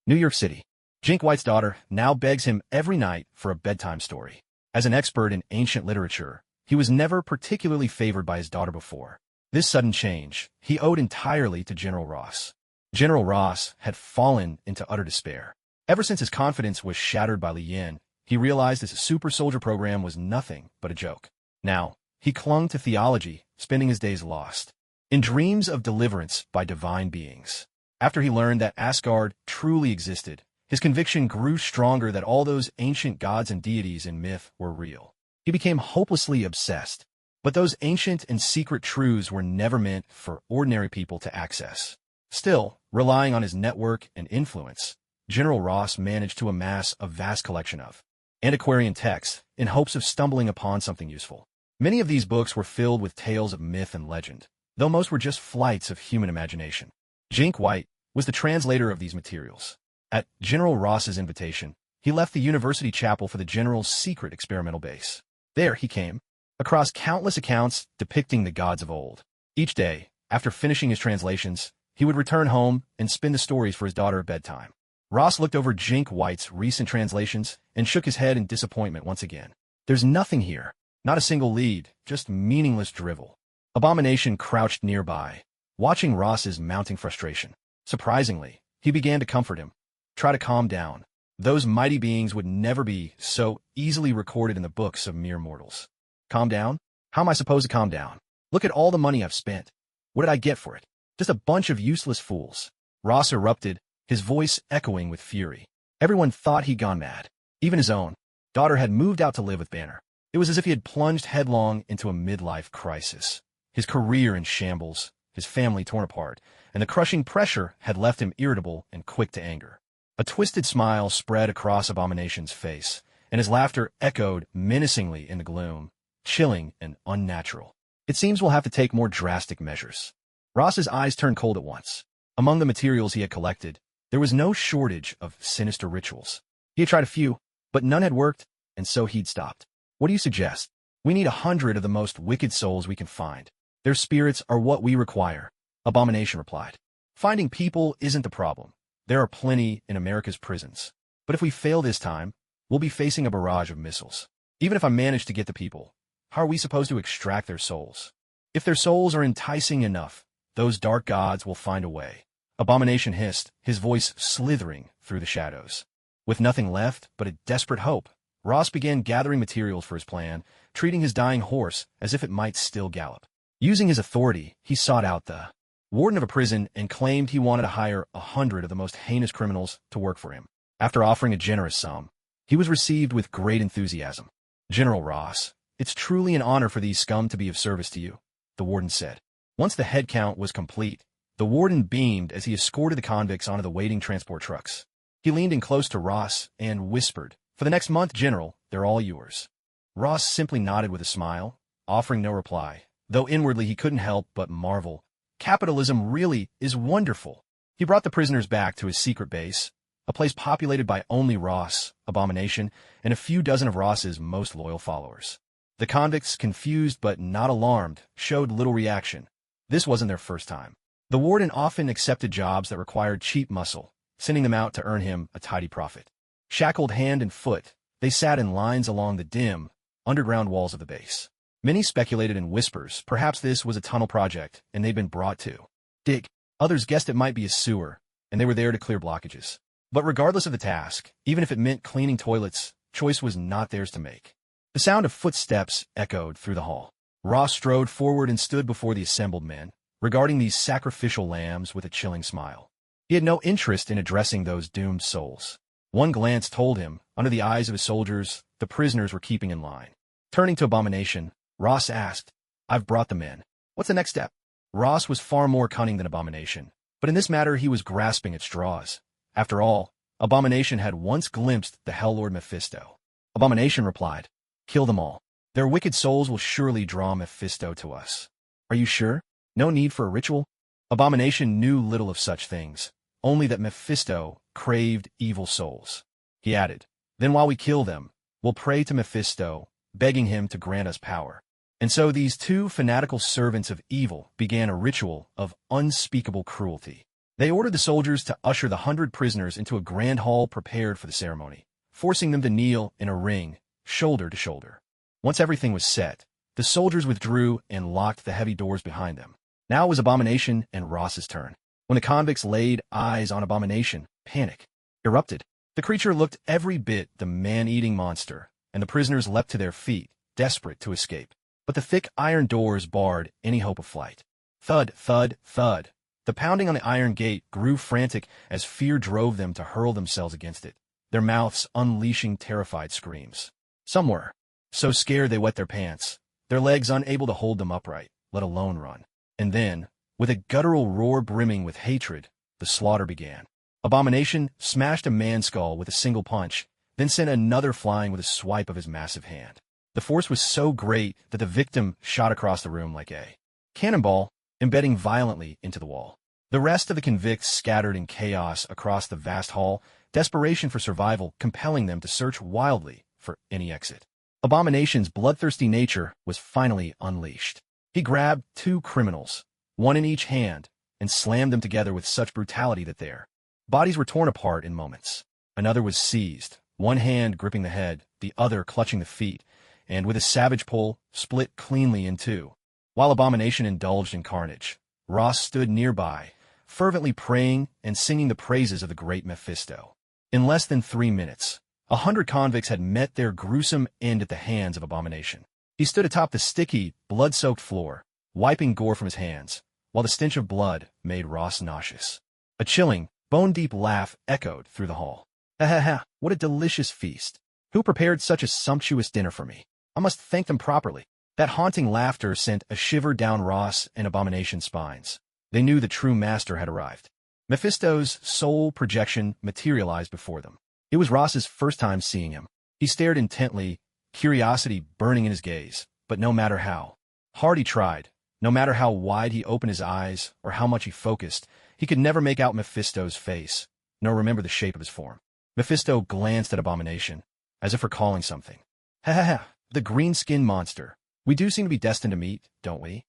New York City. Jink White's daughter now begs him every night for a bedtime story. As an expert in ancient literature, he was never particularly favored by his daughter before. This sudden change he owed entirely to General Ross. General Ross had fallen into utter despair. Ever since his confidence was shattered by Li Yin, he realized his super soldier program was nothing but a joke. Now, he clung to theology, spending his days lost in dreams of deliverance by divine beings. After he learned that Asgard truly existed, his conviction grew stronger that all those ancient gods and deities in myth were real. He became hopelessly obsessed. But those ancient and secret truths were never meant for ordinary people to access. Still, relying on his network and influence, General Ross managed to amass a vast collection of antiquarian texts in hopes of stumbling upon something useful. Many of these books were filled with tales of myth and legend, though most were just flights of human imagination. Jink White was the translator of these materials. At General Ross's invitation, he left the university chapel for the general's secret experimental base. There he came across countless accounts depicting the gods of old. Each day, after finishing his translations, he would return home and spin the stories for his daughter at bedtime. Ross looked over Jink White's recent translations and shook his head in disappointment once again. There's nothing here. Not a single lead, just meaningless drivel. Abomination crouched nearby, watching Ross's mounting frustration. Surprisingly, he began to comfort him. Try to calm down. Those mighty beings would never be so easily recorded in the books of mere mortals. Calm down? How am I supposed to calm down? Look at all the money I've spent. What did I get for it? Just a bunch of useless fools. Ross erupted, his voice echoing with fury. Everyone thought he'd gone mad. Even his own daughter had moved out to live with Banner. It was as if he had plunged headlong into a midlife crisis. His career in shambles, his family torn apart, and the crushing pressure had left him irritable and quick to anger. A twisted smile spread across Abomination's face, and his laughter echoed menacingly in the gloom, chilling and unnatural. It seems we'll have to take more drastic measures. Ross's eyes turned cold at once. Among the materials he had collected, there was no shortage of sinister rituals. He had tried a few, but none had worked, and so he'd stopped. What do you suggest? We need 100 of the most wicked souls we can find. Their spirits are what we require, Abomination replied. Finding people isn't the problem. There are plenty in America's prisons. But if we fail this time, we'll be facing a barrage of missiles. Even if I manage to get the people, how are we supposed to extract their souls? If their souls are enticing enough, those dark gods will find a way. Abomination hissed, his voice slithering through the shadows. With nothing left but a desperate hope, Ross began gathering materials for his plan, treating his dying horse as if it might still gallop. Using his authority, he sought out the warden of a prison, and claimed he wanted to hire 100 of the most heinous criminals to work for him. After offering a generous sum, he was received with great enthusiasm. "General Ross, it's truly an honor for these scum to be of service to you," the warden said. Once the head count was complete, the warden beamed as he escorted the convicts onto the waiting transport trucks. He leaned in close to Ross and whispered, "For the next month, General, they're all yours." Ross simply nodded with a smile, offering no reply, though inwardly he couldn't help but marvel. Capitalism really is wonderful. He brought the prisoners back to his secret base, a place populated by only Ross, Abomination, and a few dozen of Ross's most loyal followers. The convicts, confused but not alarmed, showed little reaction. This wasn't their first time. The warden often accepted jobs that required cheap muscle, sending them out to earn him a tidy profit. Shackled hand and foot, they sat in lines along the dim, underground walls of the base. Many speculated in whispers perhaps this was a tunnel project and they'd been brought to dig. Others guessed it might be a sewer, and they were there to clear blockages. But regardless of the task, even if it meant cleaning toilets, choice was not theirs to make. The sound of footsteps echoed through the hall. Ross strode forward and stood before the assembled men, regarding these sacrificial lambs with a chilling smile. He had no interest in addressing those doomed souls. One glance told him, under the eyes of his soldiers, the prisoners were keeping in line. Turning to Abomination, Ross asked, "I've brought them in. What's the next step?" Ross was far more cunning than Abomination, but in this matter he was grasping at straws. After all, Abomination had once glimpsed the Hell Lord Mephisto. Abomination replied, "Kill them all. Their wicked souls will surely draw Mephisto to us." "Are you sure? No need for a ritual?" Abomination knew little of such things, only that Mephisto craved evil souls. He added, "Then while we kill them, we'll pray to Mephisto, begging him to grant us power." And so these two fanatical servants of evil began a ritual of unspeakable cruelty. They ordered the soldiers to usher the 100 prisoners into a grand hall prepared for the ceremony, forcing them to kneel in a ring, shoulder to shoulder. Once everything was set, the soldiers withdrew and locked the heavy doors behind them. Now it was Abomination and Ross's turn. When the convicts laid eyes on Abomination, panic erupted. The creature looked every bit the man-eating monster, and the prisoners leapt to their feet, desperate to escape. But the thick iron doors barred any hope of flight. Thud, thud, thud. The pounding on the iron gate grew frantic as fear drove them to hurl themselves against it, their mouths unleashing terrified screams. Some were so scared they wet their pants, their legs unable to hold them upright, let alone run. And then, with a guttural roar brimming with hatred, the slaughter began. Abomination smashed a man's skull with a single punch, then sent another flying with a swipe of his massive hand. The force was so great that the victim shot across the room like a cannonball, embedding violently into the wall. The rest of the convicts scattered in chaos across the vast hall, desperation for survival compelling them to search wildly for any exit. Abomination's bloodthirsty nature was finally unleashed. He grabbed 2 criminals, one in each hand, and slammed them together with such brutality that their bodies were torn apart in moments. Another was seized, one hand gripping the head, the other clutching the feet, and with a savage pull, split cleanly in two. While Abomination indulged in carnage, Ross stood nearby, fervently praying and singing the praises of the great Mephisto. In less than 3 minutes, 100 convicts had met their gruesome end at the hands of Abomination. He stood atop the sticky, blood-soaked floor, wiping gore from his hands, while the stench of blood made Ross nauseous. A chilling, bone-deep laugh echoed through the hall. "Ha ha ha, what a delicious feast. Who prepared such a sumptuous dinner for me? I must thank them properly." That haunting laughter sent a shiver down Ross and Abomination's spines. They knew the true master had arrived. Mephisto's soul projection materialized before them. It was Ross's first time seeing him. He stared intently, curiosity burning in his gaze, but no matter how hard he tried, no matter how wide he opened his eyes or how much he focused, he could never make out Mephisto's face, nor remember the shape of his form. Mephisto glanced at Abomination, as if recalling something. "Ha ha ha, the green-skinned monster. We do seem to be destined to meet, don't we?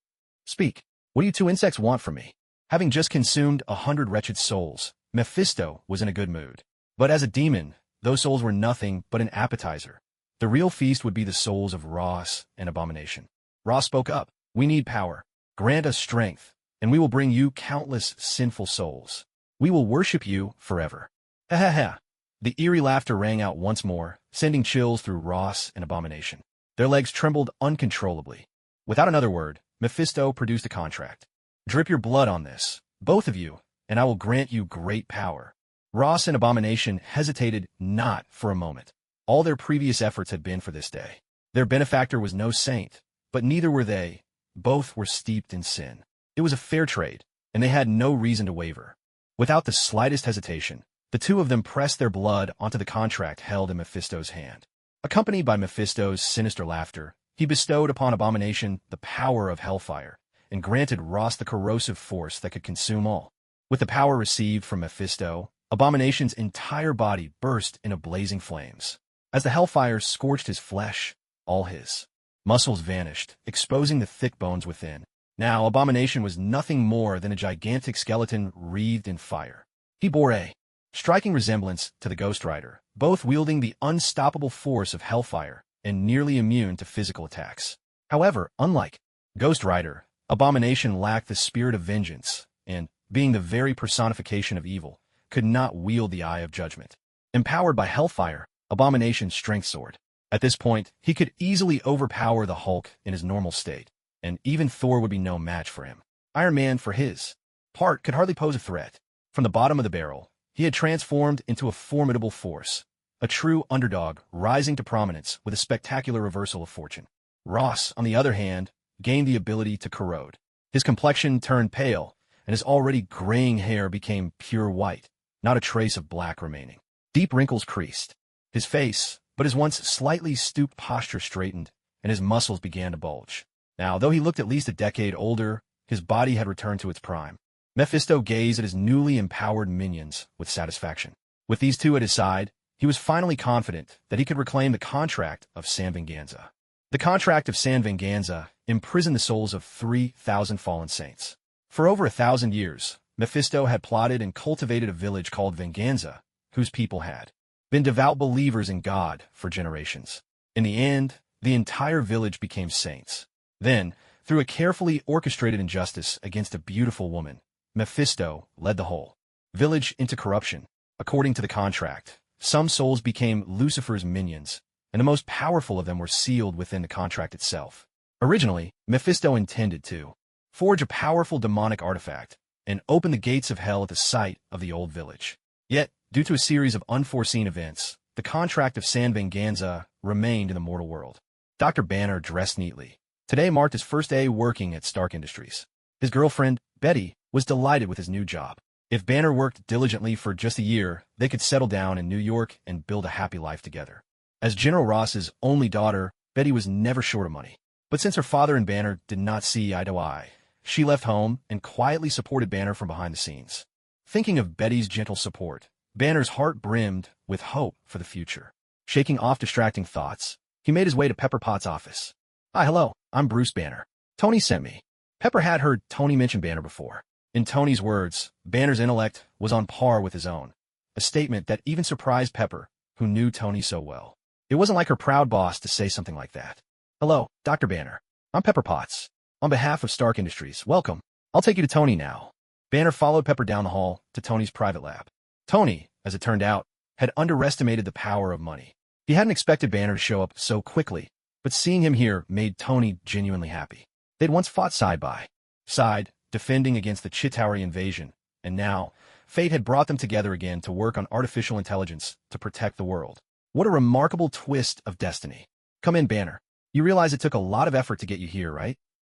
Speak, what do you two insects want from me?" Having just consumed 100 wretched souls, Mephisto was in a good mood. But as a demon, those souls were nothing but an appetizer. The real feast would be the souls of Ross and Abomination. Ross spoke up. "We need power. Grant us strength, and we will bring you countless sinful souls. We will worship you forever." Ha ha ha. The eerie laughter rang out once more, sending chills through Ross and Abomination. Their legs trembled uncontrollably. Without another word, Mephisto produced a contract. Drip your blood on this, both of you, and I will grant you great power. Ross and Abomination hesitated not for a moment. All their previous efforts had been for this day. Their benefactor was no saint, but neither were they. Both were steeped in sin. It was a fair trade, and they had no reason to waver. Without the slightest hesitation, the two of them pressed their blood onto the contract held in Mephisto's hand. Accompanied by Mephisto's sinister laughter, he bestowed upon Abomination the power of hellfire, and granted Ross the corrosive force that could consume all. With the power received from Mephisto, Abomination's entire body burst into blazing flames. As the hellfire scorched his flesh, all his muscles vanished, exposing the thick bones within. Now, Abomination was nothing more than a gigantic skeleton wreathed in fire. He bore a striking resemblance to the Ghost Rider, both wielding the unstoppable force of hellfire and nearly immune to physical attacks. However, unlike Ghost Rider, Abomination lacked the spirit of vengeance, and, being the very personification of evil, could not wield the Eye of Judgment. Empowered by hellfire, Abomination's strength soared. At this point, he could easily overpower the Hulk in his normal state, and even Thor would be no match for him. Iron Man, for his part, could hardly pose a threat. From the bottom of the barrel, he had transformed into a formidable force, a true underdog rising to prominence with a spectacular reversal of fortune. Ross, on the other hand, gained the ability to corrode. His complexion turned pale, and his already graying hair became pure white, not a trace of black remaining. Deep wrinkles creased his face, but his once slightly stooped posture straightened, and his muscles began to bulge. Now, though he looked at least a decade older, his body had returned to its prime. Mephisto gazed at his newly empowered minions with satisfaction. With these two at his side, he was finally confident that he could reclaim the contract of San Venganza. The contract of San Venganza imprisoned the souls of 3,000 fallen saints. For over 1,000 years, Mephisto had plotted and cultivated a village called Venganza, whose people had been devout believers in God for generations. In the end, the entire village became saints. Then, through a carefully orchestrated injustice against a beautiful woman, Mephisto led the whole village into corruption. According to the contract, some souls became Lucifer's minions, and the most powerful of them were sealed within the contract itself. Originally, Mephisto intended to forge a powerful demonic artifact and open the gates of hell at the site of the old village. Yet, due to a series of unforeseen events, the contract of San Venganza remained in the mortal world. Dr. Banner dressed neatly. Today marked his first day working at Stark Industries. His girlfriend, Betty, was delighted with his new job. If Banner worked diligently for just a year, they could settle down in New York and build a happy life together. As General Ross's only daughter, Betty was never short of money. But since her father and Banner did not see eye to eye, she left home and quietly supported Banner from behind the scenes. Thinking of Betty's gentle support, Banner's heart brimmed with hope for the future. Shaking off distracting thoughts, he made his way to Pepper Potts' office. "Hi, hello, I'm Bruce Banner. Tony sent me." Pepper had heard Tony mention Banner before. In Tony's words, Banner's intellect was on par with his own, a statement that even surprised Pepper, who knew Tony so well. It wasn't like her proud boss to say something like that. "Hello, Dr. Banner. I'm Pepper Potts. On behalf of Stark Industries, welcome. I'll take you to Tony now." Banner followed Pepper down the hall to Tony's private lab. Tony, as it turned out, had underestimated the power of money. He hadn't expected Banner to show up so quickly, but seeing him here made Tony genuinely happy. They'd once fought side by side, defending against the Chitauri invasion, and now, fate had brought them together again to work on artificial intelligence to protect the world. What a remarkable twist of destiny. "Come in, Banner. You realize it took a lot of effort to get you here, right?"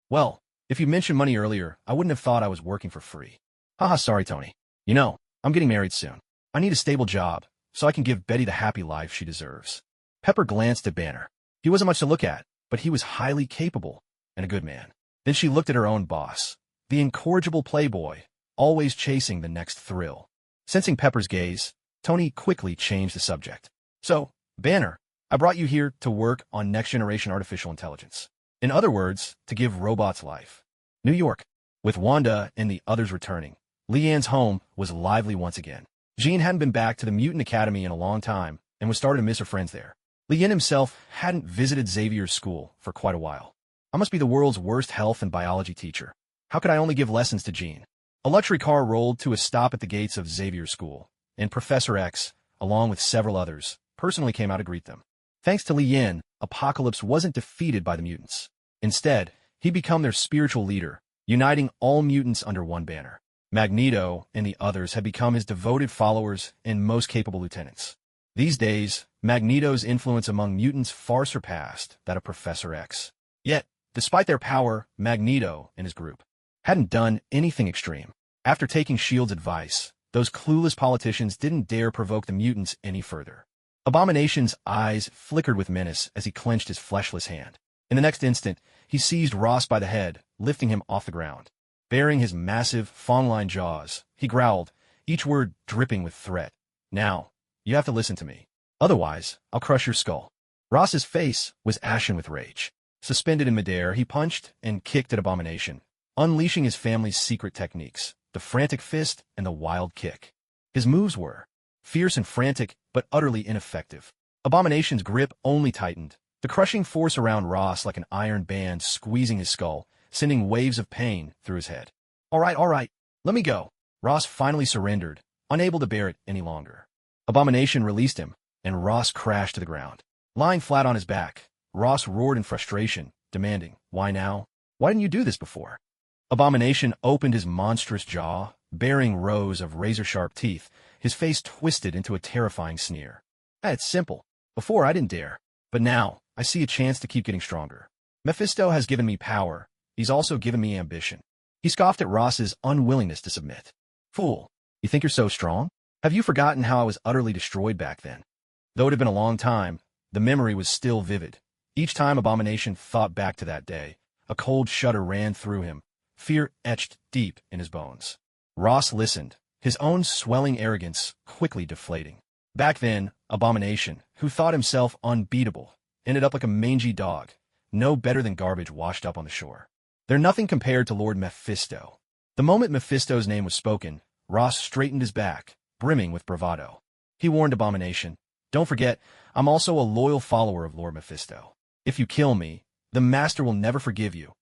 "Well, if you mentioned money earlier, I wouldn't have thought I was working for free." "Haha, sorry, Tony. You know, I'm getting married soon. I need a stable job, so I can give Betty the happy life she deserves." Pepper glanced at Banner. He wasn't much to look at, but he was highly capable and a good man. Then she looked at her own boss, the incorrigible playboy, always chasing the next thrill. Sensing Pepper's gaze, Tony quickly changed the subject. "So, Banner, I brought you here to work on next-generation artificial intelligence. In other words, to give robots life." New York. With Wanda and the others returning, Leanne's home was lively once again. Jean hadn't been back to the Mutant Academy in a long time and was starting to miss her friends there. Leanne himself hadn't visited Xavier's school for quite a while. "I must be the world's worst health and biology teacher. How could I only give lessons to Jean?" A luxury car rolled to a stop at the gates of Xavier's school, and Professor X, along with several others, personally came out to greet them. Thanks to Leanne, Apocalypse wasn't defeated by the mutants. Instead, he'd become their spiritual leader, uniting all mutants under one banner. Magneto and the others had become his devoted followers and most capable lieutenants. These days, Magneto's influence among mutants far surpassed that of Professor X. Yet, despite their power, Magneto and his group hadn't done anything extreme. After taking S.H.I.E.L.D.'s advice, those clueless politicians didn't dare provoke the mutants any further. Abomination's eyes flickered with menace as he clenched his fleshless hand. In the next instant, he seized Ross by the head, lifting him off the ground. Baring his massive, fawn-lined jaws, he growled, each word dripping with threat. "Now, you have to listen to me. Otherwise, I'll crush your skull." Ross's face was ashen with rage. Suspended in midair, he punched and kicked at Abomination, unleashing his family's secret techniques, the frantic fist and the wild kick. His moves were fierce and frantic, but utterly ineffective. Abomination's grip only tightened, the crushing force around Ross like an iron band squeezing his skull, sending waves of pain through his head. All right, let me go." Ross finally surrendered, unable to bear it any longer. Abomination released him, and Ross crashed to the ground. Lying flat on his back, Ross roared in frustration, demanding, "Why now? Why didn't you do this before?" Abomination opened his monstrous jaw, baring rows of razor-sharp teeth, his face twisted into a terrifying sneer. "It's simple. Before I didn't dare, but now I see a chance to keep getting stronger. Mephisto has given me power. He's also given me ambition." He scoffed at Ross's unwillingness to submit. "Fool, you think you're so strong? Have you forgotten how I was utterly destroyed back then?" Though it had been a long time, the memory was still vivid. Each time Abomination thought back to that day, a cold shudder ran through him, fear etched deep in his bones. Ross listened, his own swelling arrogance quickly deflating. Back then, Abomination, who thought himself unbeatable, ended up like a mangy dog, no better than garbage washed up on the shore. They're nothing compared to Lord Mephisto. The moment Mephisto's name was spoken, Ross straightened his back, brimming with bravado. He warned Abomination, "Don't forget, I'm also a loyal follower of Lord Mephisto. If you kill me, the Master will never forgive you."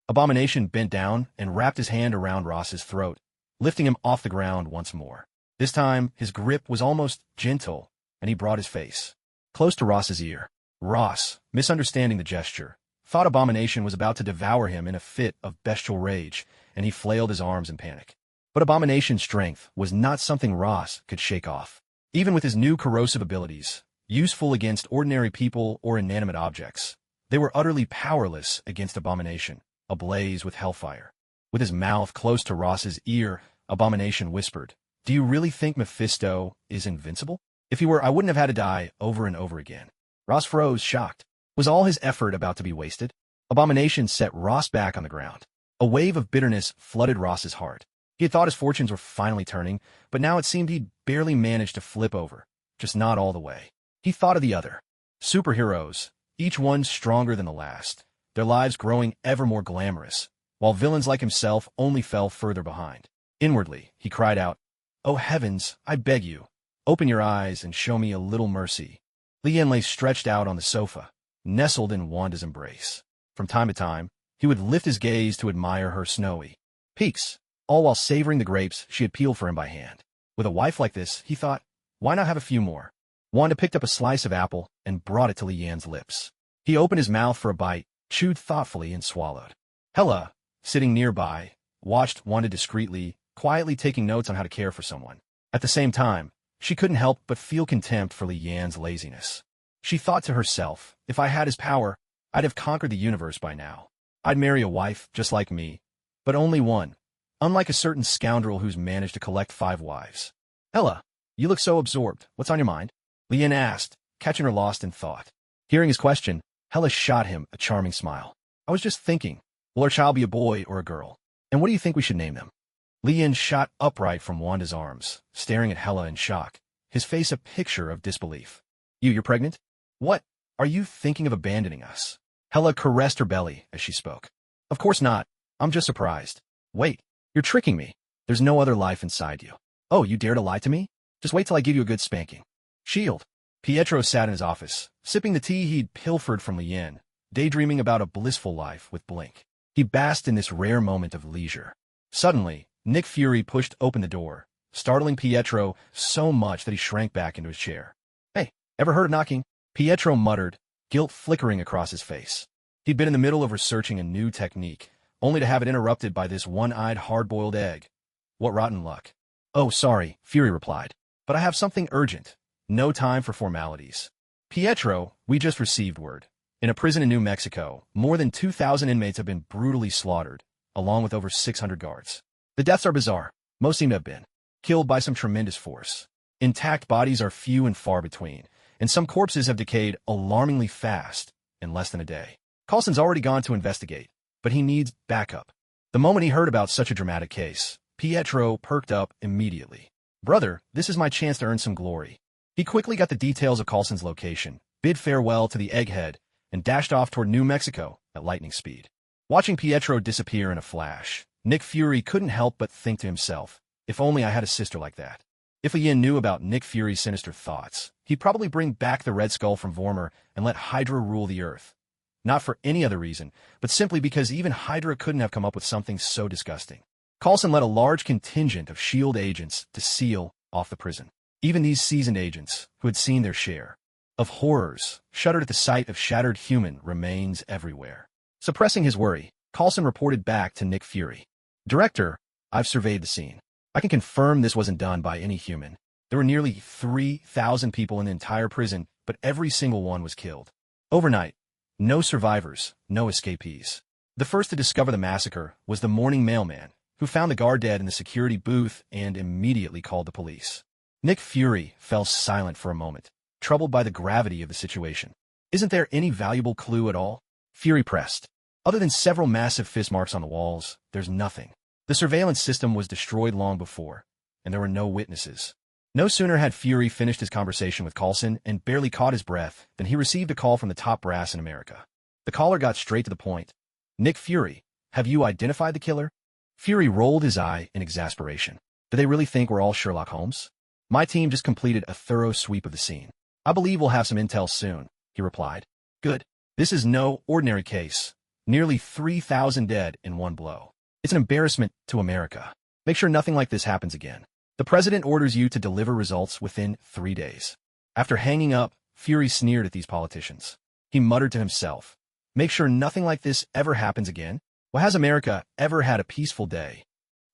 Abomination bent down and wrapped his hand around Ross's throat, lifting him off the ground once more. This time, his grip was almost gentle, and he brought his face close to Ross's ear. Ross, misunderstanding the gesture, thought Abomination was about to devour him in a fit of bestial rage, and he flailed his arms in panic. But Abomination's strength was not something Ross could shake off. Even with his new corrosive abilities, useful against ordinary people or inanimate objects, they were utterly powerless against Abomination, ablaze with hellfire. With his mouth close to Ross's ear, Abomination whispered, "Do you really think Mephisto is invincible? If he were, I wouldn't have had to die over and over again." Ross froze, shocked. Was all his effort about to be wasted? Abomination set Ross back on the ground. A wave of bitterness flooded Ross's heart. He had thought his fortunes were finally turning, but now it seemed he'd barely managed to flip over, just not all the way. He thought of the other superheroes, each one stronger than the last, their lives growing ever more glamorous, while villains like himself only fell further behind. Inwardly, he cried out, "Oh heavens, I beg you, open your eyes and show me a little mercy." Lien lay stretched out on the sofa, nestled in Wanda's embrace. From time to time, he would lift his gaze to admire her snowy peaks, all while savoring the grapes she had peeled for him by hand. With a wife like this, he thought, why not have a few more? Wanda picked up a slice of apple and brought it to Lian's lips. He opened his mouth for a bite, chewed thoughtfully, and swallowed. Hela, sitting nearby, watched Wanda discreetly, quietly taking notes on how to care for someone. At the same time, she couldn't help but feel contempt for Lian's laziness. She thought to herself, if I had his power, I'd have conquered the universe by now. I'd marry a wife just like me, but only one, unlike a certain scoundrel who's managed to collect 5 wives. Hela, you look so absorbed. What's on your mind? Lian asked, catching her lost in thought. Hearing his question, Hela shot him a charming smile. I was just thinking, will our child be a boy or a girl? And what do you think we should name them? Lian shot upright from Wanda's arms, staring at Hela in shock, his face a picture of disbelief. You're pregnant? What? Are you thinking of abandoning us? Hela caressed her belly as she spoke. Of course not. I'm just surprised. Wait, you're tricking me. There's no other life inside you. Oh, you dare to lie to me? Just wait till I give you a good spanking. Shield. Pietro sat in his office, sipping the tea he'd pilfered from Lian, daydreaming about a blissful life with Blink. He basked in this rare moment of leisure. Suddenly, Nick Fury pushed open the door, startling Pietro so much that he shrank back into his chair. Hey, ever heard of knocking? Pietro muttered, guilt flickering across his face. He'd been in the middle of researching a new technique, only to have it interrupted by this one-eyed hard-boiled egg. What rotten luck. Oh, sorry, Fury replied. But I have something urgent. No time for formalities. Pietro, we just received word. In a prison in New Mexico, more than 2,000 inmates have been brutally slaughtered, along with over 600 guards. The deaths are bizarre. Most seem to have been killed by some tremendous force. Intact bodies are few and far between, and some corpses have decayed alarmingly fast in less than a day. Coulson's already gone to investigate, but he needs backup. The moment he heard about such a dramatic case, Pietro perked up immediately. Brother, this is my chance to earn some glory. He quickly got the details of Coulson's location, bid farewell to the egghead, and dashed off toward New Mexico at lightning speed. Watching Pietro disappear in a flash, Nick Fury couldn't help but think to himself, if only I had a sister like that. If Yin knew about Nick Fury's sinister thoughts, he'd probably bring back the Red Skull from Vormir and let Hydra rule the Earth. Not for any other reason, but simply because even Hydra couldn't have come up with something so disgusting. Coulson led a large contingent of S.H.I.E.L.D. agents to seal off the prison. Even these seasoned agents, who had seen their share of horrors, shuddered at the sight of shattered human remains everywhere. Suppressing his worry, Coulson reported back to Nick Fury. Director, I've surveyed the scene. I can confirm this wasn't done by any human. There were nearly 3,000 people in the entire prison, but every single one was killed. Overnight, no survivors, no escapees. The first to discover the massacre was the morning mailman, who found the guard dead in the security booth and immediately called the police. Nick Fury fell silent for a moment, troubled by the gravity of the situation. Isn't there any valuable clue at all? Fury pressed. Other than several massive fist marks on the walls, there's nothing. The surveillance system was destroyed long before, and there were no witnesses. No sooner had Fury finished his conversation with Coulson and barely caught his breath than he received a call from the top brass in America. The caller got straight to the point. Nick Fury, have you identified the killer? Fury rolled his eye in exasperation. Do they really think we're all Sherlock Holmes? My team just completed a thorough sweep of the scene. I believe we'll have some intel soon, he replied. Good. This is no ordinary case. Nearly 3,000 dead in one blow. It's an embarrassment to America. Make sure nothing like this happens again. The president orders you to deliver results within 3 days. After hanging up, Fury sneered at these politicians. He muttered to himself, make sure nothing like this ever happens again? Well, has America ever had a peaceful day?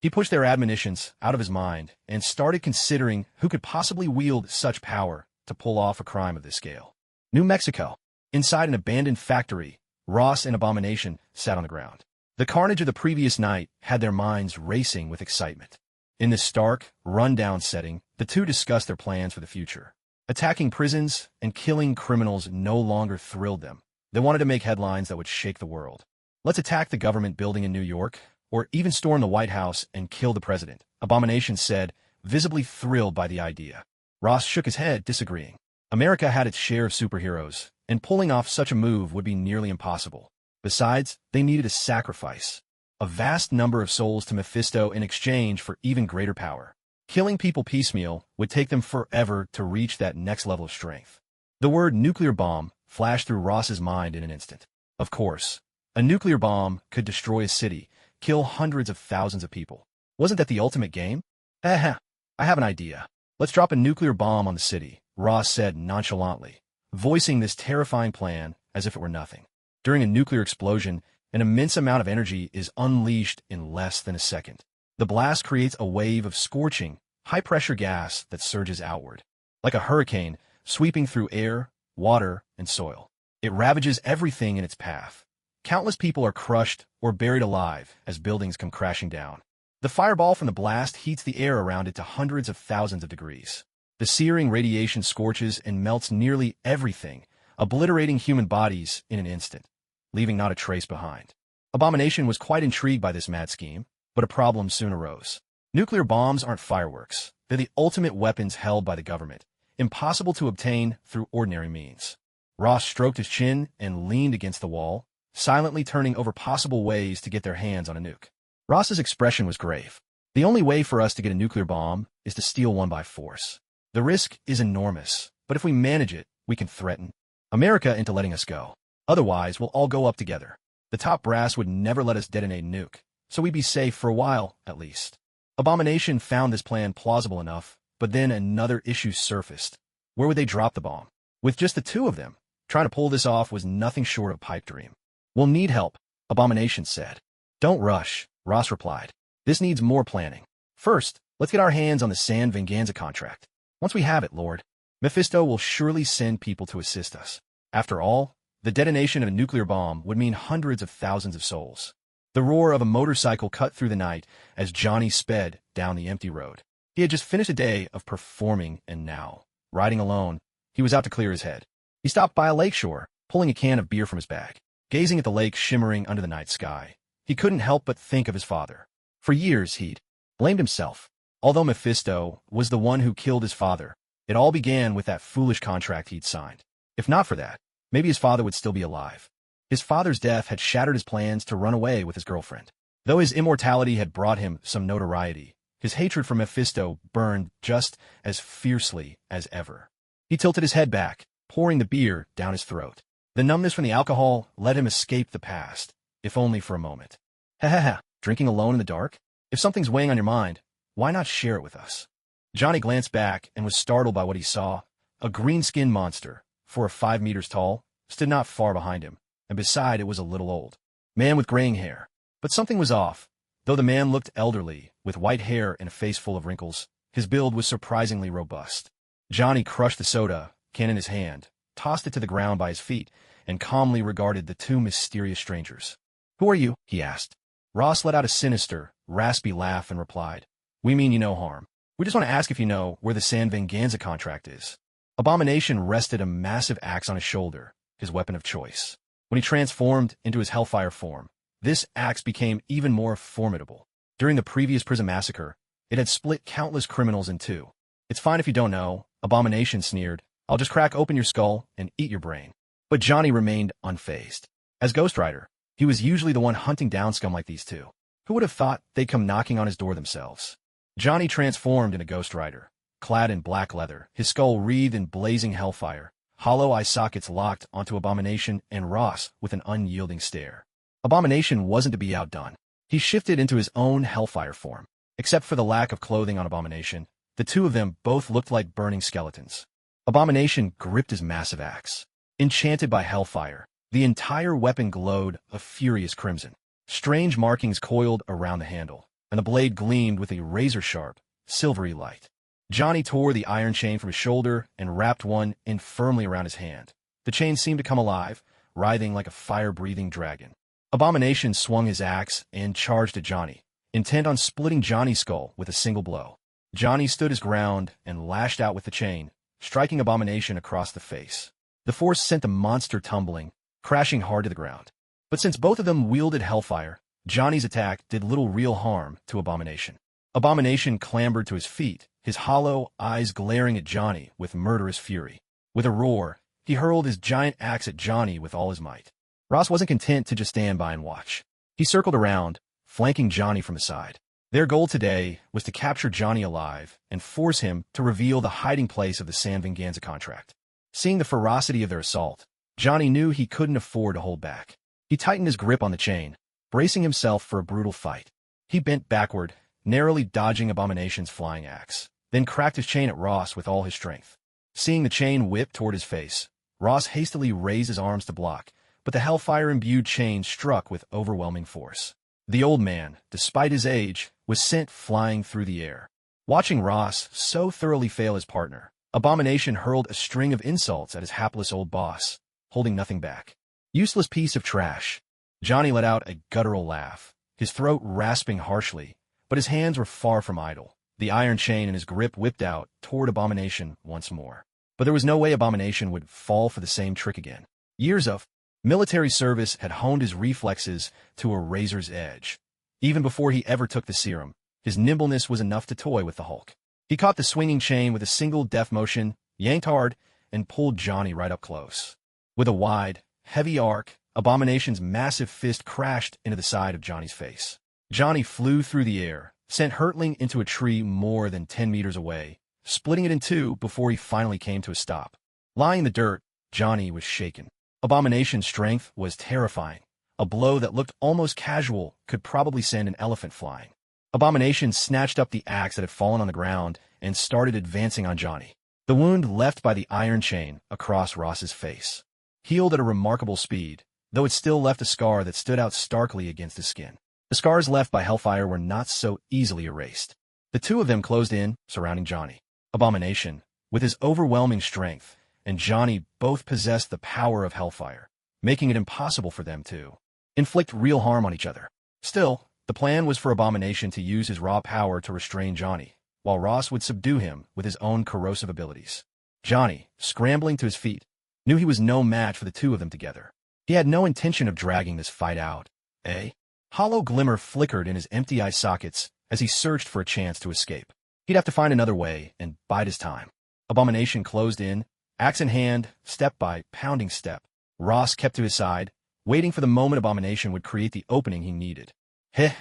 He pushed their admonitions out of his mind and started considering who could possibly wield such power to pull off a crime of this scale. New Mexico. Inside an abandoned factory, Ross and Abomination sat on the ground. The carnage of the previous night had their minds racing with excitement. In this stark, run-down setting, the two discussed their plans for the future. Attacking prisons and killing criminals no longer thrilled them. They wanted to make headlines that would shake the world. Let's attack the government building in New York, or even storm the White House and kill the president, Abomination said, visibly thrilled by the idea. Ross shook his head, disagreeing. America had its share of superheroes, and pulling off such a move would be nearly impossible. Besides, they needed a sacrifice. A vast number of souls to Mephisto in exchange for even greater power. Killing people piecemeal would take them forever to reach that next level of strength. The word nuclear bomb flashed through Ross's mind in an instant. Of course, a nuclear bomb could destroy a city, kill hundreds of thousands of people. Wasn't that the ultimate game? I have an idea. Let's drop a nuclear bomb on the city, Ross said nonchalantly, voicing this terrifying plan as if it were nothing. During a nuclear explosion, an immense amount of energy is unleashed in less than a second. The blast creates a wave of scorching, high-pressure gas that surges outward. Like a hurricane, sweeping through air, water, and soil. It ravages everything in its path. Countless people are crushed or buried alive as buildings come crashing down. The fireball from the blast heats the air around it to hundreds of thousands of degrees. The searing radiation scorches and melts nearly everything, obliterating human bodies in an instant, leaving not a trace behind. Abomination was quite intrigued by this mad scheme, but a problem soon arose. Nuclear bombs aren't fireworks. They're the ultimate weapons held by the government, impossible to obtain through ordinary means. Ross stroked his chin and leaned against the wall, silently turning over possible ways to get their hands on a nuke. Ross's expression was grave. The only way for us to get a nuclear bomb is to steal one by force. The risk is enormous, but if we manage it, we can threaten America into letting us go. Otherwise, we'll all go up together. The top brass would never let us detonate a nuke, so we'd be safe for a while, at least. Abomination found this plan plausible enough, but then another issue surfaced. Where would they drop the bomb? With just the two of them, trying to pull this off was nothing short of a pipe dream. We'll need help, Abomination said. Don't rush, Ross replied. This needs more planning. First, let's get our hands on the San Venganza contract. Once we have it, Lord, Mephisto will surely send people to assist us. After all, the detonation of a nuclear bomb would mean hundreds of thousands of souls. The roar of a motorcycle cut through the night as Johnny sped down the empty road. He had just finished a day of performing, and now, riding alone, he was out to clear his head. He stopped by a lakeshore, pulling a can of beer from his bag. Gazing at the lake shimmering under the night sky, he couldn't help but think of his father. For years, he'd blamed himself. Although Mephisto was the one who killed his father, it all began with that foolish contract he'd signed. If not for that, maybe his father would still be alive. His father's death had shattered his plans to run away with his girlfriend. Though his immortality had brought him some notoriety, his hatred for Mephisto burned just as fiercely as ever. He tilted his head back, pouring the beer down his throat. The numbness from the alcohol let him escape the past, if only for a moment. Ha, drinking alone in the dark? If something's weighing on your mind, why not share it with us? Johnny glanced back and was startled by what he saw. A green-skinned monster, 4 or 5 meters tall, stood not far behind him, and beside it was a little old man with graying hair. But something was off. Though the man looked elderly, with white hair and a face full of wrinkles, his build was surprisingly robust. Johnny crushed the soda can in his hand, tossed it to the ground by his feet, and calmly regarded the two mysterious strangers. "Who are you?" he asked. Ross let out a sinister, raspy laugh and replied, "We mean you no harm. We just want to ask if you know where the San Venganza contract is." Abomination rested a massive axe on his shoulder, his weapon of choice. When he transformed into his Hellfire form, this axe became even more formidable. During the previous prison massacre, it had split countless criminals in two. "It's fine if you don't know," Abomination sneered. "I'll just crack open your skull and eat your brain." But Johnny remained unfazed. As Ghost Rider, he was usually the one hunting down scum like these two. Who would have thought they'd come knocking on his door themselves? Johnny transformed into Ghost Rider, clad in black leather, his skull wreathed in blazing hellfire, hollow eye sockets locked onto Abomination and Ross with an unyielding stare. Abomination wasn't to be outdone. He shifted into his own hellfire form. Except for the lack of clothing on Abomination, the two of them both looked like burning skeletons. Abomination gripped his massive axe. Enchanted by hellfire, the entire weapon glowed a furious crimson. Strange markings coiled around the handle, and the blade gleamed with a razor-sharp, silvery light. Johnny tore the iron chain from his shoulder and wrapped one in firmly around his hand. The chain seemed to come alive, writhing like a fire-breathing dragon. Abomination swung his axe and charged at Johnny, intent on splitting Johnny's skull with a single blow. Johnny stood his ground and lashed out with the chain, striking Abomination across the face. The force sent the monster tumbling, crashing hard to the ground. But since both of them wielded hellfire, Johnny's attack did little real harm to Abomination. Abomination clambered to his feet, his hollow eyes glaring at Johnny with murderous fury. With a roar, he hurled his giant axe at Johnny with all his might. Ross wasn't content to just stand by and watch. He circled around, flanking Johnny from the side. Their goal today was to capture Johnny alive and force him to reveal the hiding place of the San Venganza contract. Seeing the ferocity of their assault, Johnny knew he couldn't afford to hold back. He tightened his grip on the chain, bracing himself for a brutal fight. He bent backward, narrowly dodging Abomination's flying axe, then cracked his chain at Ross with all his strength. Seeing the chain whip toward his face, Ross hastily raised his arms to block, but the hellfire-imbued chain struck with overwhelming force. The old man, despite his age, was sent flying through the air. Watching Ross so thoroughly fail his partner, Abomination hurled a string of insults at his hapless old boss, holding nothing back. "Useless piece of trash." Johnny let out a guttural laugh, his throat rasping harshly, but his hands were far from idle. The iron chain in his grip whipped out toward Abomination once more. But there was no way Abomination would fall for the same trick again. Years of military service had honed his reflexes to a razor's edge. Even before he ever took the serum, his nimbleness was enough to toy with the Hulk. He caught the swinging chain with a single deft motion, yanked hard, and pulled Johnny right up close. With a wide, heavy arc, Abomination's massive fist crashed into the side of Johnny's face. Johnny flew through the air, sent hurtling into a tree more than 10 meters away, splitting it in two before he finally came to a stop. Lying in the dirt, Johnny was shaken. Abomination's strength was terrifying. A blow that looked almost casual could probably send an elephant flying. Abomination snatched up the axe that had fallen on the ground and started advancing on Johnny. The wound left by the iron chain across Ross's face healed at a remarkable speed, though it still left a scar that stood out starkly against his skin. The scars left by Hellfire were not so easily erased. The two of them closed in, surrounding Johnny. Abomination, with his overwhelming strength, and Johnny both possessed the power of Hellfire, making it impossible for them to inflict real harm on each other. Still, the plan was for Abomination to use his raw power to restrain Johnny, while Ross would subdue him with his own corrosive abilities. Johnny, scrambling to his feet, knew he was no match for the two of them together. He had no intention of dragging this fight out. A hollow glimmer flickered in his empty eye sockets as he searched for a chance to escape. He'd have to find another way and bide his time. Abomination closed in, axe in hand, step by pounding step. Ross kept to his side, waiting for the moment Abomination would create the opening he needed. Hith,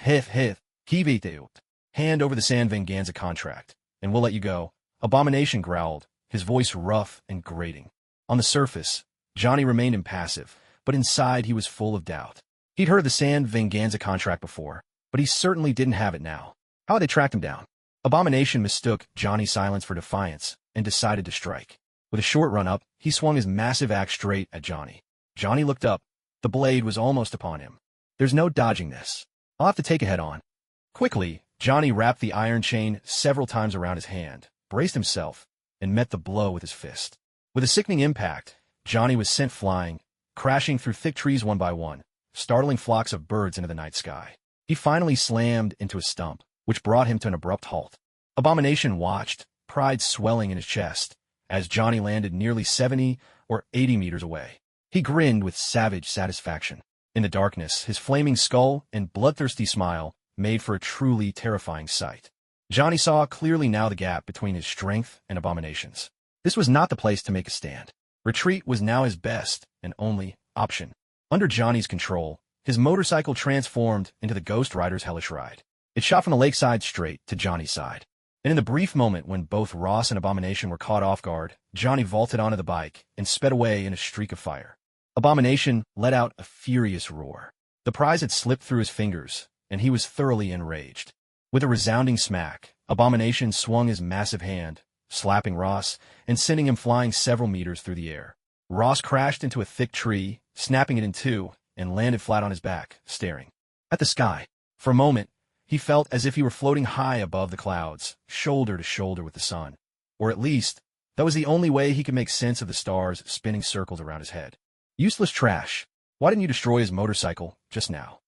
Kiviteut. Hand over the San Venganza contract, and we'll let you go. Abomination growled, his voice rough and grating. On the surface, Johnny remained impassive, but inside he was full of doubt. He'd heard the San Venganza contract before, but he certainly didn't have it now. How had they tracked him down? Abomination mistook Johnny's silence for defiance and decided to strike. With a short run-up, he swung his massive axe straight at Johnny. Johnny looked up. The blade was almost upon him. There's no dodging this. I'll have to take a head-on. Quickly, Johnny wrapped the iron chain several times around his hand, braced himself, and met the blow with his fist. With a sickening impact, Johnny was sent flying, crashing through thick trees one by one, startling flocks of birds into the night sky. He finally slammed into a stump, which brought him to an abrupt halt. Abomination watched, pride swelling in his chest, as Johnny landed nearly 70 or 80 meters away. He grinned with savage satisfaction. In the darkness, his flaming skull and bloodthirsty smile made for a truly terrifying sight. Johnny saw clearly now the gap between his strength and Abomination's. This was not the place to make a stand. Retreat was now his best and only option. Under Johnny's control, his motorcycle transformed into the Ghost Rider's hellish ride. It shot from the lakeside straight to Johnny's side. And in the brief moment when both Ross and Abomination were caught off guard, Johnny vaulted onto the bike and sped away in a streak of fire. Abomination let out a furious roar. The prize had slipped through his fingers, and he was thoroughly enraged. With a resounding smack, Abomination swung his massive hand, slapping Ross and sending him flying several meters through the air. Ross crashed into a thick tree, snapping it in two, and landed flat on his back, staring at the sky. For a moment, he felt as if he were floating high above the clouds, shoulder to shoulder with the sun. Or at least, that was the only way he could make sense of the stars spinning circles around his head. Useless trash. Why didn't you destroy his motorcycle just now?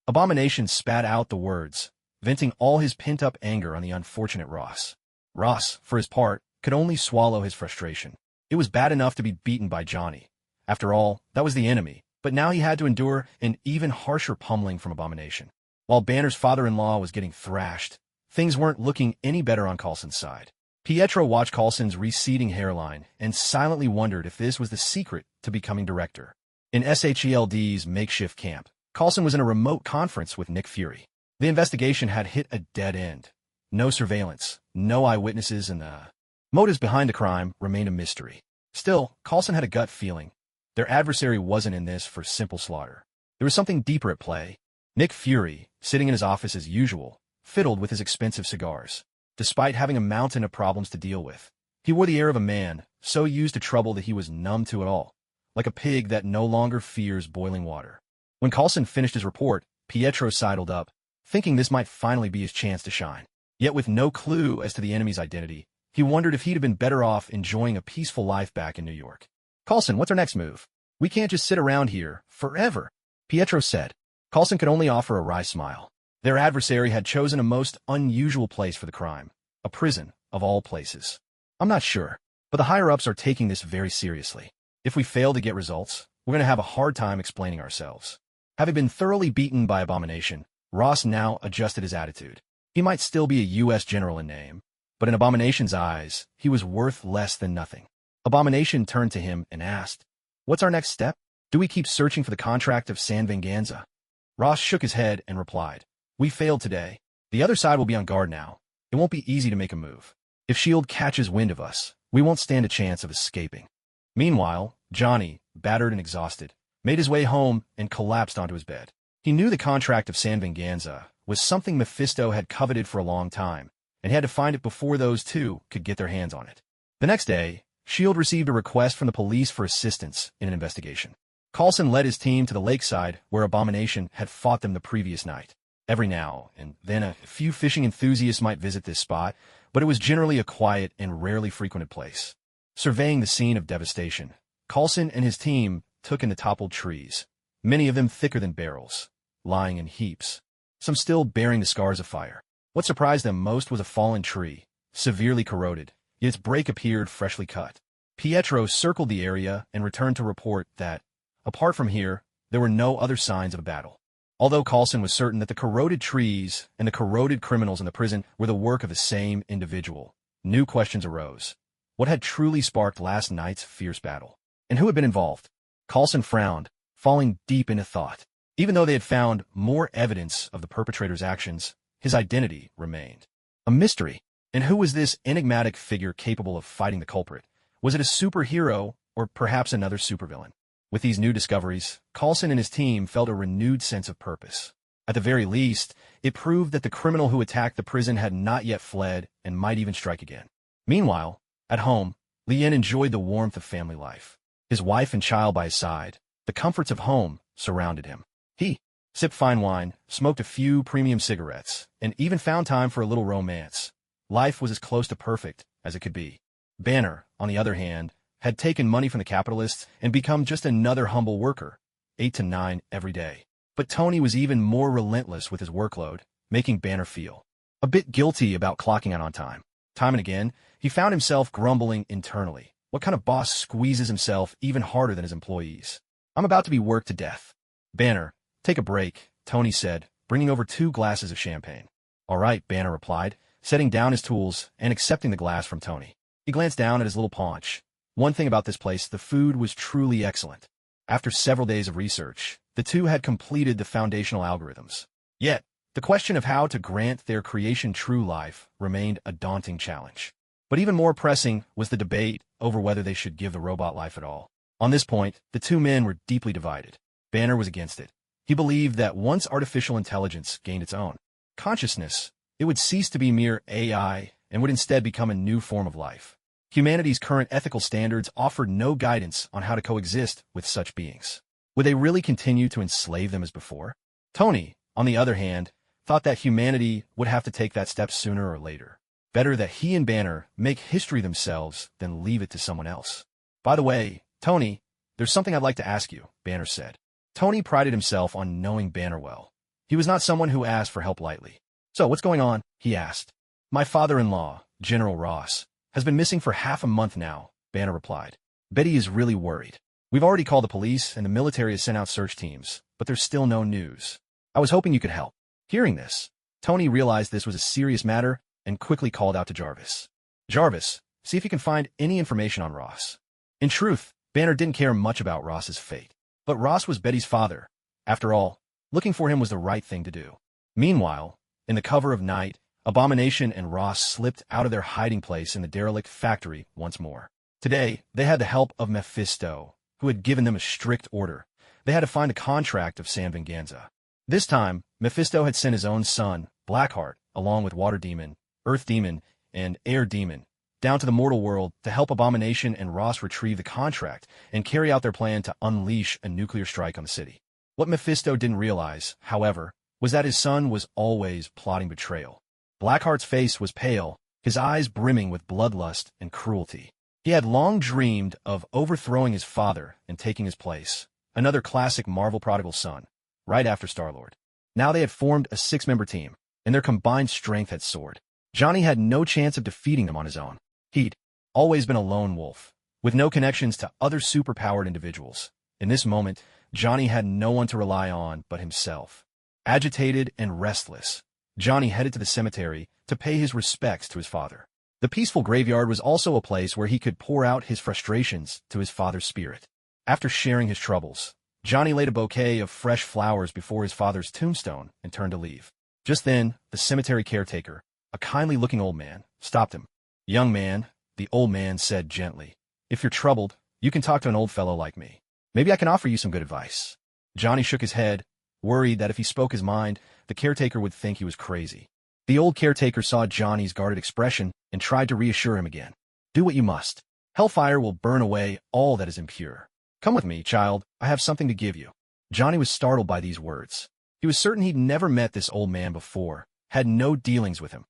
Abomination spat out the words, venting all his pent-up anger on the unfortunate Ross. Ross, for his part, could only swallow his frustration. It was bad enough to be beaten by Johnny. After all, that was the enemy, but now he had to endure an even harsher pummeling from Abomination. While Banner's father-in-law was getting thrashed, things weren't looking any better on Coulson's side. Pietro watched Coulson's receding hairline and silently wondered if this was the secret to becoming director. In SHELD's makeshift camp, Coulson was in a remote conference with Nick Fury. The investigation had hit a dead end. No surveillance, no eyewitnesses, and the motives behind the crime remained a mystery. Still, Coulson had a gut feeling. Their adversary wasn't in this for simple slaughter. There was something deeper at play. Nick Fury, sitting in his office as usual, fiddled with his expensive cigars. Despite having a mountain of problems to deal with, he wore the air of a man so used to trouble that he was numb to it all, like a pig that no longer fears boiling water. When Coulson finished his report, Pietro sidled up, thinking this might finally be his chance to shine. Yet with no clue as to the enemy's identity, he wondered if he'd have been better off enjoying a peaceful life back in New York. "Coulson, what's our next move? We can't just sit around here forever," Pietro said. Coulson could only offer a wry smile. Their adversary had chosen a most unusual place for the crime, a prison of all places. "I'm not sure, but the higher-ups are taking this very seriously. If we fail to get results, we're going to have a hard time explaining ourselves." Having been thoroughly beaten by Abomination, Ross now adjusted his attitude. He might still be a U.S. general in name, but in Abomination's eyes, he was worth less than nothing. Abomination turned to him and asked, "What's our next step? Do we keep searching for the contract of San Venganza?" Ross shook his head and replied, "We failed today. The other side will be on guard now. It won't be easy to make a move. If S.H.I.E.L.D. catches wind of us, we won't stand a chance of escaping." Meanwhile, Johnny, battered and exhausted, made his way home and collapsed onto his bed. He knew the contract of San Venganza was something Mephisto had coveted for a long time, and he had to find it before those two could get their hands on it. The next day, S.H.I.E.L.D. received a request from the police for assistance in an investigation. Coulson led his team to the lakeside where Abomination had fought them the previous night. Every now and then a few fishing enthusiasts might visit this spot, but it was generally a quiet and rarely frequented place. Surveying the scene of devastation, Coulson and his team took in the toppled trees, many of them thicker than barrels, lying in heaps, some still bearing the scars of fire. What surprised them most was a fallen tree, severely corroded, yet its break appeared freshly cut. Pietro circled the area and returned to report that, apart from here, there were no other signs of a battle. Although Coulson was certain that the corroded trees and the corroded criminals in the prison were the work of the same individual, new questions arose. What had truly sparked last night's fierce battle? And who had been involved? Coulson frowned, falling deep into thought. Even though they had found more evidence of the perpetrator's actions, his identity remained a mystery. And who was this enigmatic figure capable of fighting the culprit? Was it a superhero or perhaps another supervillain? With these new discoveries, Coulson and his team felt a renewed sense of purpose. At the very least, it proved that the criminal who attacked the prison had not yet fled and might even strike again. Meanwhile, at home, Lien enjoyed the warmth of family life. His wife and child by his side, the comforts of home surrounded him. He sipped fine wine, smoked a few premium cigarettes, and even found time for a little romance. Life was as close to perfect as it could be. Banner, on the other hand, had taken money from the capitalists and become just another humble worker, 8 to 9 every day. But Tony was even more relentless with his workload, making Banner feel a bit guilty about clocking out on time. Time and again, he found himself grumbling internally. What kind of boss squeezes himself even harder than his employees? I'm about to be worked to death. Banner, take a break, Tony said, bringing over 2 glasses of champagne. All right, Banner replied, setting down his tools and accepting the glass from Tony. He glanced down at his little paunch. One thing about this place, the food was truly excellent. After several days of research, the two had completed the foundational algorithms. Yet, the question of how to grant their creation true life remained a daunting challenge. But even more pressing was the debate over whether they should give the robot life at all. On this point, the two men were deeply divided. Banner was against it. He believed that once artificial intelligence gained its own consciousness, it would cease to be mere AI and would instead become a new form of life. Humanity's current ethical standards offered no guidance on how to coexist with such beings. Would they really continue to enslave them as before? Tony, on the other hand, thought that humanity would have to take that step sooner or later. Better that he and Banner make history themselves than leave it to someone else. By the way, Tony, there's something I'd like to ask you, Banner said. Tony prided himself on knowing Banner well. He was not someone who asked for help lightly. So what's going on? He asked. My father-in-law, General Ross, has been missing for half a month now, Banner replied. Betty is really worried. We've already called the police and the military has sent out search teams, but there's still no news. I was hoping you could help. Hearing this, Tony realized this was a serious matter and quickly called out to Jarvis. Jarvis, see if you can find any information on Ross. In truth, Banner didn't care much about Ross's fate. But Ross was Betty's father. After all, looking for him was the right thing to do. Meanwhile, in the cover of night, Abomination and Ross slipped out of their hiding place in the derelict factory once more. Today, they had the help of Mephisto, who had given them a strict order. They had to find the contract of San Venganza. This time, Mephisto had sent his own son, Blackheart, along with Water Demon, Earth Demon, and Air Demon, down to the mortal world to help Abomination and Ross retrieve the contract and carry out their plan to unleash a nuclear strike on the city. What Mephisto didn't realize, however, was that his son was always plotting betrayal. Blackheart's face was pale, his eyes brimming with bloodlust and cruelty. He had long dreamed of overthrowing his father and taking his place, another classic Marvel prodigal son, right after Star-Lord. Now they had formed a 6-member team, and their combined strength had soared. Johnny had no chance of defeating them on his own. He'd always been a lone wolf, with no connections to other superpowered individuals. In this moment, Johnny had no one to rely on but himself. Agitated and restless, Johnny headed to the cemetery to pay his respects to his father. The peaceful graveyard was also a place where he could pour out his frustrations to his father's spirit. After sharing his troubles, Johnny laid a bouquet of fresh flowers before his father's tombstone and turned to leave. Just then, the cemetery caretaker, a kindly-looking old man, stopped him. Young man, the old man said gently, if you're troubled, you can talk to an old fellow like me. Maybe I can offer you some good advice. Johnny shook his head, worried that if he spoke his mind, the caretaker would think he was crazy. The old caretaker saw Johnny's guarded expression and tried to reassure him again. Do what you must. Hellfire will burn away all that is impure. Come with me, child. I have something to give you. Johnny was startled by these words. He was certain he'd never met this old man before, had no dealings with him.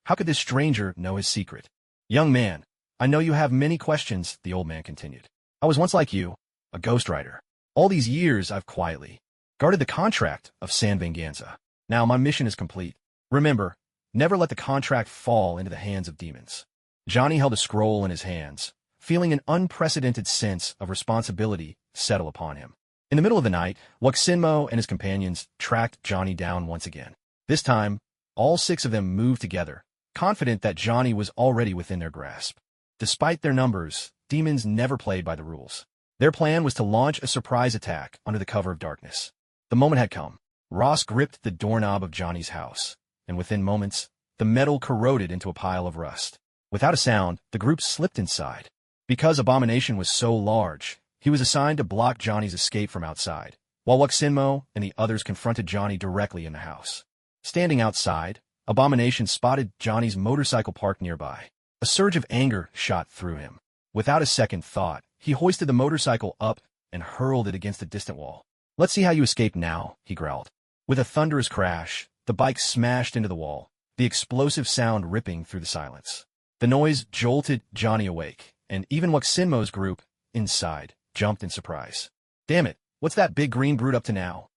How could this stranger know his secret? Young man, I know you have many questions, the old man continued. I was once like you, a ghostwriter. All these years I've quietly guarded the contract of San Venganza. Now my mission is complete. Remember, never let the contract fall into the hands of demons. Johnny held a scroll in his hands, feeling an unprecedented sense of responsibility settle upon him. In the middle of the night, Wuxinmo and his companions tracked Johnny down once again. This time, all 6 of them moved together, confident that Johnny was already within their grasp. Despite their numbers, demons never played by the rules. Their plan was to launch a surprise attack under the cover of darkness. The moment had come. Ross gripped the doorknob of Johnny's house, and within moments, the metal corroded into a pile of rust. Without a sound, the group slipped inside. Because Abomination was so large, he was assigned to block Johnny's escape from outside, while Wuxinmo and the others confronted Johnny directly in the house. Standing outside, Abomination spotted Johnny's motorcycle parked nearby. A surge of anger shot through him. Without a second thought, he hoisted the motorcycle up and hurled it against a distant wall. Let's see how you escape now, he growled. With a thunderous crash, the bike smashed into the wall, the explosive sound ripping through the silence. The noise jolted Johnny awake, and even Wuxinmo's group, inside, jumped in surprise. Damn it, what's that big green brute up to now?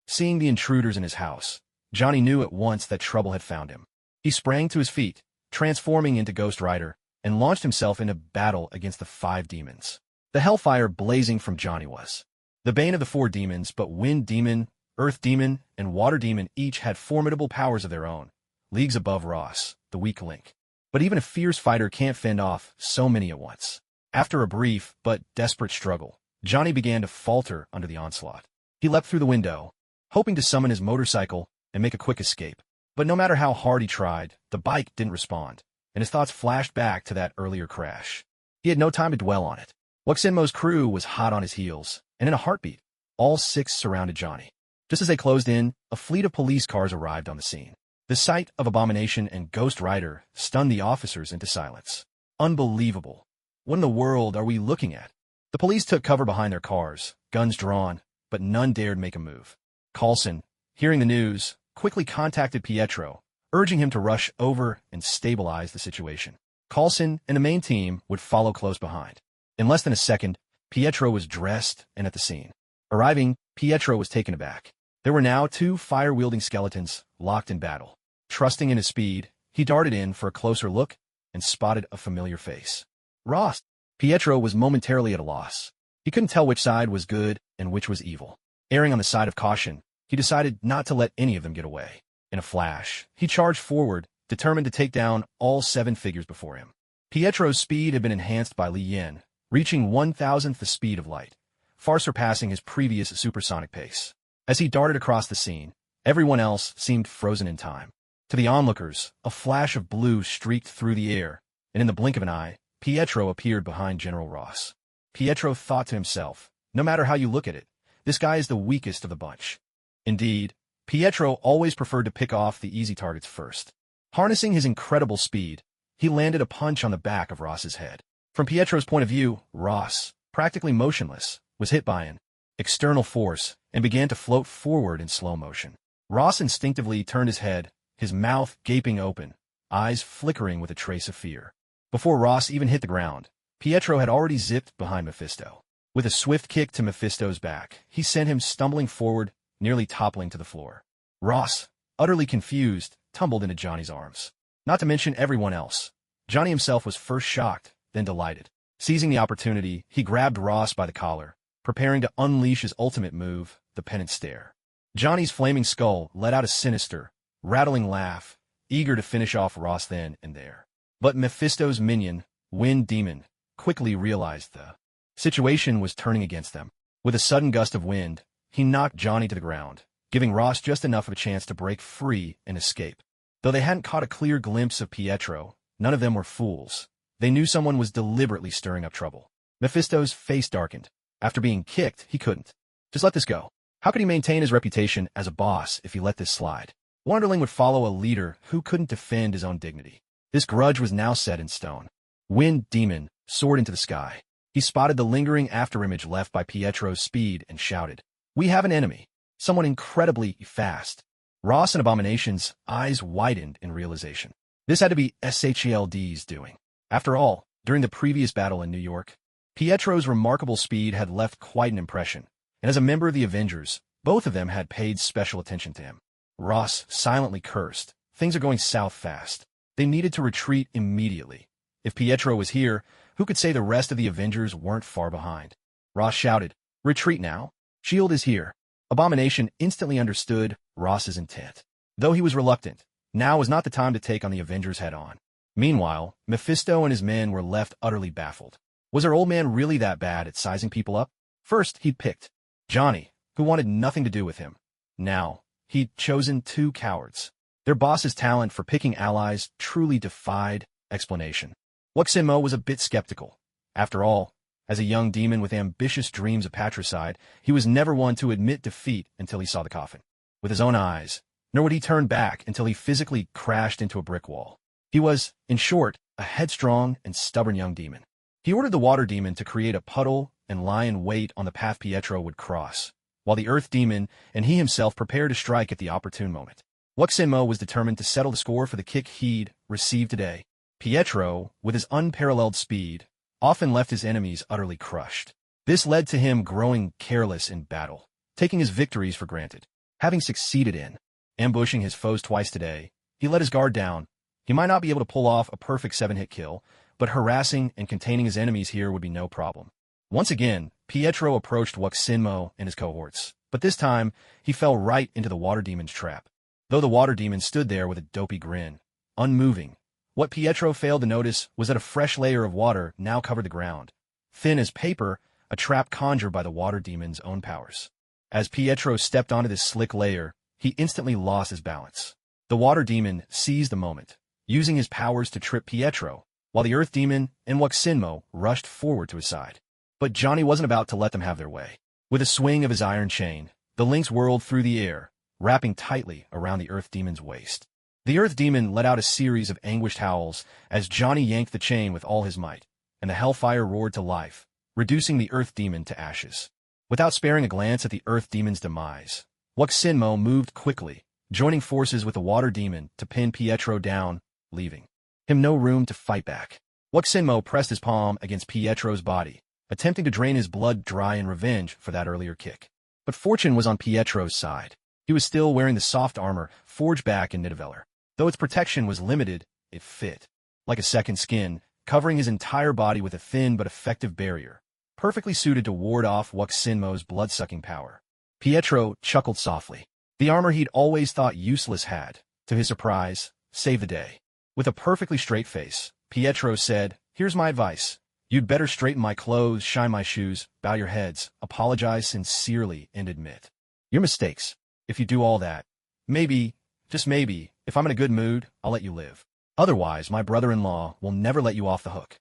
Seeing the intruders in his house, Johnny knew at once that trouble had found him. He sprang to his feet, transforming into Ghost Rider, and launched himself into battle against the 5 demons. The hellfire blazing from Johnny was the bane of the 4 demons, but Wind Demon, Earth Demon, and Water Demon each had formidable powers of their own, leagues above Ross, the weak link. But even a fierce fighter can't fend off so many at once. After a brief but desperate struggle, Johnny began to falter under the onslaught. He leapt through the window, hoping to summon his motorcycle and make a quick escape. But no matter how hard he tried, the bike didn't respond, and his thoughts flashed back to that earlier crash. He had no time to dwell on it. Wuxinmo's crew was hot on his heels, and in a heartbeat, all 6 surrounded Johnny. Just as they closed in, a fleet of police cars arrived on the scene. The sight of Abomination and Ghost Rider stunned the officers into silence. Unbelievable. What in the world are we looking at? The police took cover behind their cars, guns drawn, but none dared make a move. Coulson, hearing the news, quickly contacted Pietro, urging him to rush over and stabilize the situation. Coulson and the main team would follow close behind. In less than a second, Pietro was dressed and at the scene. Arriving, Pietro was taken aback. There were now 2 fire-wielding skeletons locked in battle. Trusting in his speed, he darted in for a closer look and spotted a familiar face. Ross. Pietro was momentarily at a loss. He couldn't tell which side was good and which was evil. Erring on the side of caution, he decided not to let any of them get away. In a flash, he charged forward, determined to take down all 7 figures before him. Pietro's speed had been enhanced by Li Yin, reaching 1,000th the speed of light, far surpassing his previous supersonic pace. As he darted across the scene, everyone else seemed frozen in time. To the onlookers, a flash of blue streaked through the air, and in the blink of an eye, Pietro appeared behind General Ross. Pietro thought to himself, no matter how you look at it, this guy is the weakest of the bunch. Indeed, Pietro always preferred to pick off the easy targets first. Harnessing his incredible speed, he landed a punch on the back of Ross's head. From Pietro's point of view, Ross, practically motionless, was hit by an external force and began to float forward in slow motion. Ross instinctively turned his head, his mouth gaping open, eyes flickering with a trace of fear. Before Ross even hit the ground, Pietro had already zipped behind Mephisto. With a swift kick to Mephisto's back, he sent him stumbling forward, nearly toppling to the floor. Ross, utterly confused, tumbled into Johnny's arms. Not to mention everyone else. Johnny himself was first shocked, then delighted. Seizing the opportunity, he grabbed Ross by the collar, preparing to unleash his ultimate move, the penance stare. Johnny's flaming skull let out a sinister, rattling laugh, eager to finish off Ross then and there. But Mephisto's minion, Wind Demon, quickly realized the situation was turning against them. With a sudden gust of wind, he knocked Johnny to the ground, giving Ross just enough of a chance to break free and escape. Though they hadn't caught a clear glimpse of Pietro, none of them were fools. They knew someone was deliberately stirring up trouble. Mephisto's face darkened. After being kicked, he couldn't just let this go. How could he maintain his reputation as a boss if he let this slide? Wanderling would follow a leader who couldn't defend his own dignity. This grudge was now set in stone. Wind Demon soared into the sky. He spotted the lingering afterimage left by Pietro's speed and shouted, "We have an enemy." Someone incredibly fast. Ross and Abomination's eyes widened in realization. This had to be SHELD's doing. After all, during the previous battle in New York, Pietro's remarkable speed had left quite an impression, and as a member of the Avengers, both of them had paid special attention to him. Ross silently cursed. Things are going south fast. They needed to retreat immediately. If Pietro was here, who could say the rest of the Avengers weren't far behind? Ross shouted, "Retreat now. S.H.I.E.L.D. is here." Abomination instantly understood Ross's intent. Though he was reluctant, now was not the time to take on the Avengers head-on. Meanwhile, Mephisto and his men were left utterly baffled. Was their old man really that bad at sizing people up? First, he'd picked Johnny, who wanted nothing to do with him. Now, he'd chosen two cowards. Their boss's talent for picking allies truly defied explanation. Wuxinmo was a bit skeptical. After all, as a young demon with ambitious dreams of patricide, he was never one to admit defeat until he saw the coffin with his own eyes, nor would he turn back until he physically crashed into a brick wall. He was, in short, a headstrong and stubborn young demon. He ordered the water demon to create a puddle and lie in wait on the path Pietro would cross, while the earth demon and he himself prepared to strike at the opportune moment. Wuxinmo was determined to settle the score for the kick he'd received today. Pietro, with his unparalleled speed, often left his enemies utterly crushed. This led to him growing careless in battle, taking his victories for granted. Having succeeded in ambushing his foes twice today, he let his guard down. He might not be able to pull off a perfect 7-hit kill, but harassing and containing his enemies here would be no problem. Once again, Pietro approached Wuxinmo and his cohorts, but this time he fell right into the water demon's trap. Though the water demon stood there with a dopey grin, unmoving, what Pietro failed to notice was that a fresh layer of water now covered the ground, thin as paper, a trap conjured by the water demon's own powers. As Pietro stepped onto this slick layer, he instantly lost his balance. The water demon seized the moment, using his powers to trip Pietro, while the earth demon and Wuxinmo rushed forward to his side. But Johnny wasn't about to let them have their way. With a swing of his iron chain, the lynx whirled through the air, wrapping tightly around the earth demon's waist. The earth demon let out a series of anguished howls as Johnny yanked the chain with all his might, and the hellfire roared to life, reducing the earth demon to ashes. Without sparing a glance at the earth demon's demise, Wuxinmo moved quickly, joining forces with the water demon to pin Pietro down, leaving him no room to fight back. Wuxinmo pressed his palm against Pietro's body, attempting to drain his blood dry in revenge for that earlier kick. But fortune was on Pietro's side. He was still wearing the soft armor forged back in Nidavellir. Though its protection was limited, it fit like a second skin, covering his entire body with a thin but effective barrier, perfectly suited to ward off Wuxinmo's blood-sucking power. Pietro chuckled softly. The armor he'd always thought useless had, to his surprise, saved the day. With a perfectly straight face, Pietro said, "Here's my advice. You'd better straighten my clothes, shine my shoes, bow your heads, apologize sincerely, and admit your mistakes. If you do all that, maybe, just maybe, if I'm in a good mood, I'll let you live. Otherwise, my brother-in-law will never let you off the hook."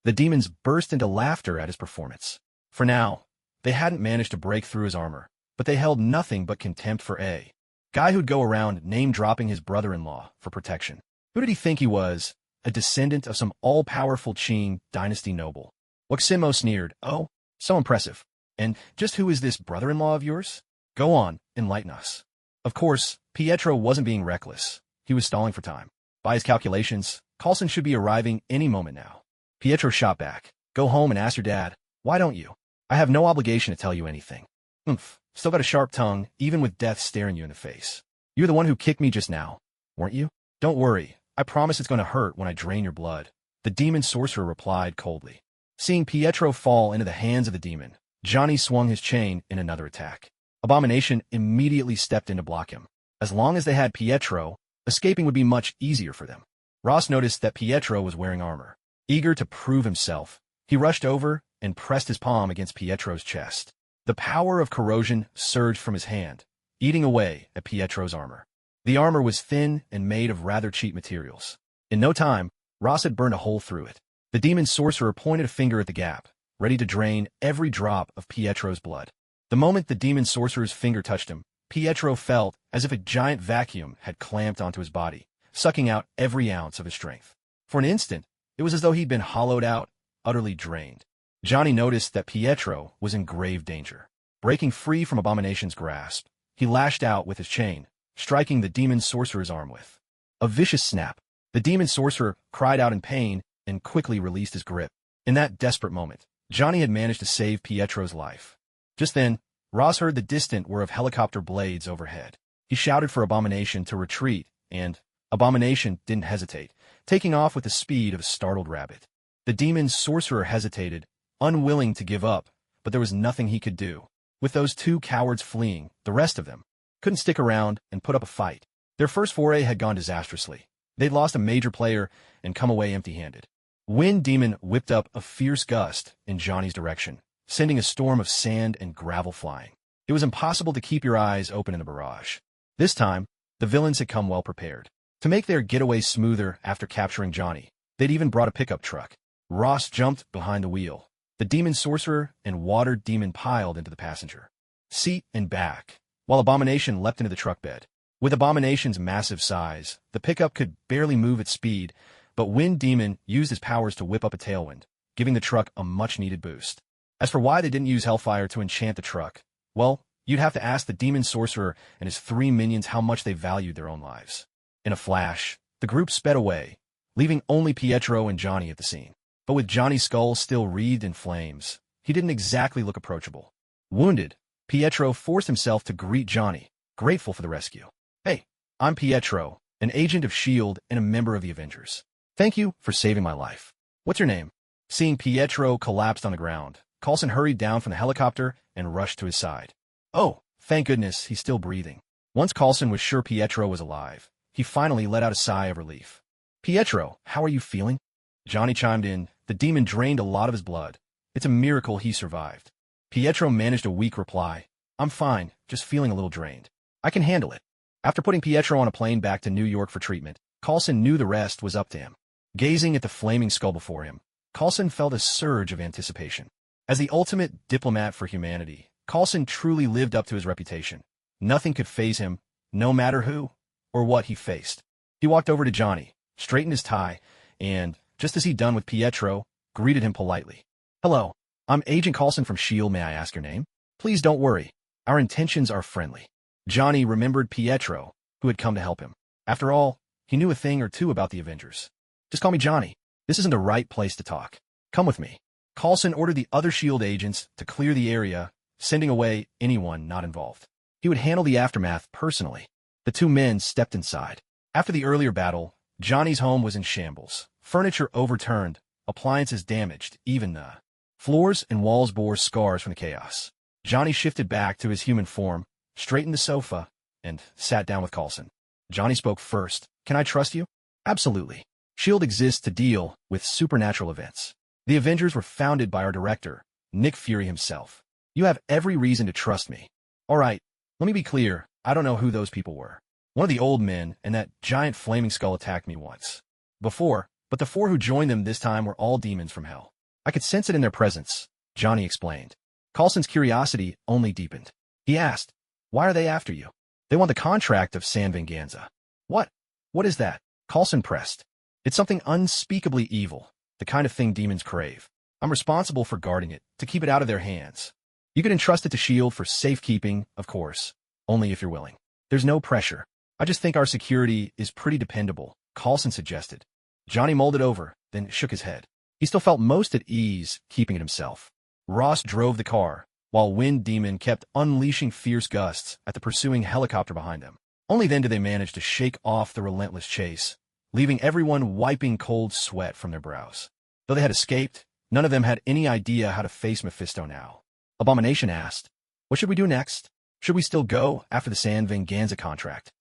The demons burst into laughter at his performance. For now, they hadn't managed to break through his armor, but they held nothing but contempt for a guy who'd go around name-dropping his brother-in-law for protection. Who did he think he was? A descendant of some all-powerful Qing dynasty noble. Wuxinmo sneered, "Oh, so impressive. And just who is this brother-in-law of yours? Go on, enlighten us." Of course, Pietro wasn't being reckless. He was stalling for time. By his calculations, Coulson should be arriving any moment now. Pietro shot back. "Go home and ask your dad. Why don't you? I have no obligation to tell you anything." "Oomph, still got a sharp tongue, even with death staring you in the face. You're the one who kicked me just now, weren't you? Don't worry. I promise it's going to hurt when I drain your blood," the demon sorcerer replied coldly. Seeing Pietro fall into the hands of the demon, Johnny swung his chain in another attack. Abomination immediately stepped in to block him. As long as they had Pietro, escaping would be much easier for them. Ross noticed that Pietro was wearing armor. Eager to prove himself, he rushed over and pressed his palm against Pietro's chest. The power of corrosion surged from his hand, eating away at Pietro's armor. The armor was thin and made of rather cheap materials. In no time, Ross had burned a hole through it. The demon sorcerer pointed a finger at the gap, ready to drain every drop of Pietro's blood. The moment the demon sorcerer's finger touched him, Pietro felt as if a giant vacuum had clamped onto his body, sucking out every ounce of his strength. For an instant, it was as though he'd been hollowed out, utterly drained. Johnny noticed that Pietro was in grave danger. Breaking free from Abomination's grasp, he He lashed out with his chain, striking the demon sorcerer's arm with a vicious snap. The demon sorcerer cried out in pain and quickly released his grip. In that desperate moment, Johnny had managed to save Pietro's life. Just then, Ross heard the distant whir of helicopter blades overhead. He shouted for Abomination to retreat, and Abomination didn't hesitate, taking off with the speed of a startled rabbit. The demon sorcerer hesitated, unwilling to give up, but there was nothing he could do. With those two cowards fleeing, the rest of them couldn't stick around and put up a fight. Their first foray had gone disastrously. They'd lost a major player and come away empty-handed. Wind Demon whipped up a fierce gust in Johnny's direction, sending a storm of sand and gravel flying. It was impossible to keep your eyes open in the barrage. This time, the villains had come well prepared. To make their getaway smoother after capturing Johnny, they'd even brought a pickup truck. Ross jumped behind the wheel. The demon sorcerer and water demon piled into the passenger seat and back, while Abomination leapt into the truck bed. With Abomination's massive size, the pickup could barely move at speed, but Wind Demon used his powers to whip up a tailwind, giving the truck a much-needed boost. As for why they didn't use Hellfire to enchant the truck, well, you'd have to ask the demon sorcerer and his 3 minions how much they valued their own lives. In a flash, the group sped away, leaving only Pietro and Johnny at the scene. But with Johnny's skull still wreathed in flames, he didn't exactly look approachable. Wounded, Pietro forced himself to greet Johnny, grateful for the rescue. "Hey, I'm Pietro, an agent of S.H.I.E.L.D. and a member of the Avengers. Thank you for saving my life. What's your name?" Seeing Pietro collapsed on the ground, Coulson hurried down from the helicopter and rushed to his side. Oh, thank goodness he's still breathing. Once Coulson was sure Pietro was alive, he finally let out a sigh of relief. "Pietro, how are you feeling?" Johnny chimed in. The demon drained a lot of his blood. It's a miracle he survived. Pietro managed a weak reply. "I'm fine, just feeling a little drained. I can handle it." After putting Pietro on a plane back to New York for treatment, Coulson knew the rest was up to him. Gazing at the flaming skull before him, Coulson felt a surge of anticipation. As the ultimate diplomat for humanity, Coulson truly lived up to his reputation. Nothing could faze him, no matter who or what he faced. He walked over to Johnny, straightened his tie, and, just as he'd done with Pietro, greeted him politely. "Hello, I'm Agent Coulson from S.H.I.E.L.D. May I ask your name?" "Please don't worry. Our intentions are friendly." Johnny remembered Pietro, who had come to help him. After all, he knew a thing or two about the Avengers. "Just call me Johnny. This isn't the right place to talk. Come with me." Coulson ordered the other S.H.I.E.L.D. agents to clear the area, sending away anyone not involved. He would handle the aftermath personally. The two men stepped inside. After the earlier battle, Johnny's home was in shambles. Furniture overturned, appliances damaged, even the floors and walls bore scars from the chaos. Johnny shifted back to his human form, straightened the sofa, and sat down with Coulson. Johnny spoke first. "Can I trust you?" "Absolutely. S.H.I.E.L.D. exists to deal with supernatural events. The Avengers were founded by our director, Nick Fury himself. You have every reason to trust me." "All right, let me be clear. I don't know who those people were. One of the old men and that giant flaming skull attacked me once before, but the 4 who joined them this time were all demons from hell. I could sense it in their presence," Johnny explained. Coulson's curiosity only deepened. He asked, "Why are they after you?" "They want the contract of San Venganza." "What? What is that?" Coulson pressed. "It's something unspeakably evil, the kind of thing demons crave. I'm responsible for guarding it, to keep it out of their hands. You could entrust it to S.H.I.E.L.D. for safekeeping, of course, only if you're willing. There's no pressure. I just think our security is pretty dependable," Coulson suggested. Johnny mulled it over, then shook his head. He still felt most at ease keeping it himself. Ross drove the car, while Wind Demon kept unleashing fierce gusts at the pursuing helicopter behind them. Only then did they manage to shake off the relentless chase, leaving everyone wiping cold sweat from their brows. Though they had escaped, none of them had any idea how to face Mephisto now. Abomination asked, "What should we do next? Should we still go after the San Venganza contract?"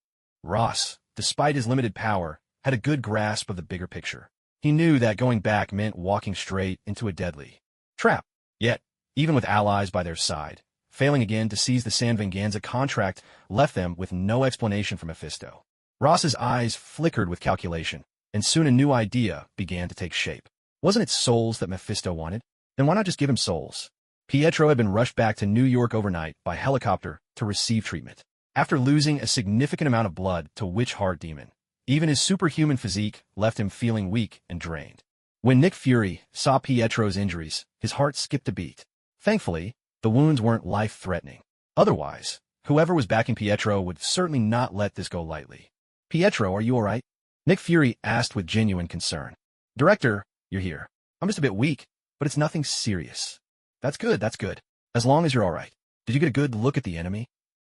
Ross, despite his limited power, had a good grasp of the bigger picture. He knew that going back meant walking straight into a deadly trap. Yet, even with allies by their side, failing again to seize the San Venganza contract left them with no explanation for Mephisto. Ross's eyes flickered with calculation, and soon a new idea began to take shape. Wasn't it souls that Mephisto wanted? Then why not just give him souls? Pietro had been rushed back to New York overnight by helicopter to receive treatment. After losing a significant amount of blood to Witch Heart Demon, even his superhuman physique left him feeling weak and drained. When Nick Fury saw Pietro's injuries, his heart skipped a beat. Thankfully, the wounds weren't life-threatening. Otherwise, Whoever was backing Pietro would certainly not let this go lightly. Pietro, are you alright? Nick Fury asked with genuine concern. Director, you're here. I'm just a bit weak, but it's nothing serious. That's good, that's good. As long as you're alright. Did you get a good look at the enemy?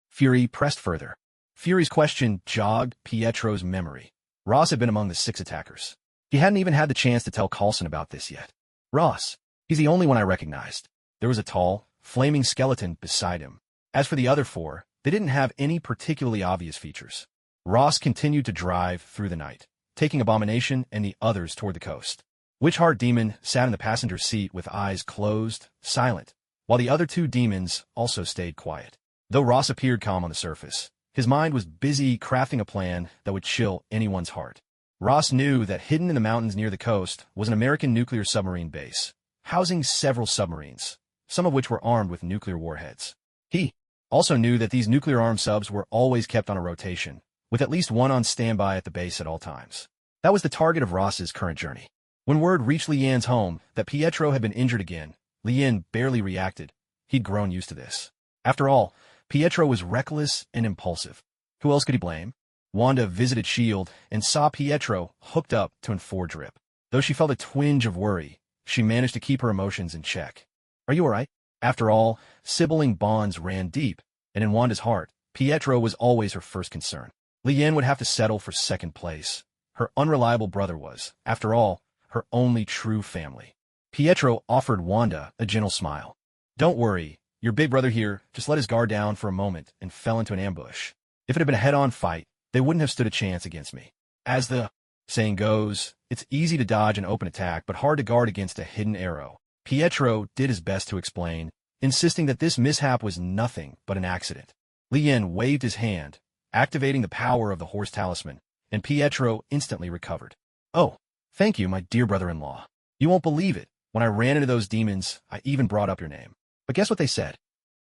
Fury pressed further. Fury's question jogged Pietro's memory. Ross had been among the 6 attackers. He hadn't even had the chance to tell Coulson about this yet. Ross. He's the only one I recognized. There was a tall, flaming skeleton beside him. As for the other 4, they didn't have any particularly obvious features. Ross continued to drive through the night, taking Abomination and the others toward the coast. Witchheart Demon sat in the passenger seat with eyes closed, silent, while the other 2 demons also stayed quiet. Though Ross appeared calm on the surface, his mind was busy crafting a plan that would chill anyone's heart. Ross knew that hidden in the mountains near the coast was an American nuclear submarine base, housing several submarines, some of which were armed with nuclear warheads. He also knew that these nuclear-armed subs were always kept on a rotation, with at least one on standby at the base at all times. That was the target of Ross's current journey. When word reached Lian's home that Pietro had been injured again, Lian barely reacted. He'd grown used to this. After all, Pietro was reckless and impulsive. Who else could he blame? Wanda visited S.H.I.E.L.D. and saw Pietro hooked up to an 4-drip. Though she felt a twinge of worry, she managed to keep her emotions in check. Are you alright? After all, sibling bonds ran deep, and in Wanda's heart, Pietro was always her first concern. Lian would have to settle for second place. Her unreliable brother was, after all, her only true family. Pietro offered Wanda a gentle smile. Don't worry, your big brother here just let his guard down for a moment and fell into an ambush. If it had been a head-on fight, they wouldn't have stood a chance against me. As the saying goes, it's easy to dodge an open attack but hard to guard against a hidden arrow. Pietro did his best to explain, insisting that this mishap was nothing but an accident. Lian waved his hand, activating the power of the horse talisman, and Pietro instantly recovered. Oh, thank you, my dear brother-in-law. You won't believe it. When I ran into those demons, I even brought up your name. But guess what they said?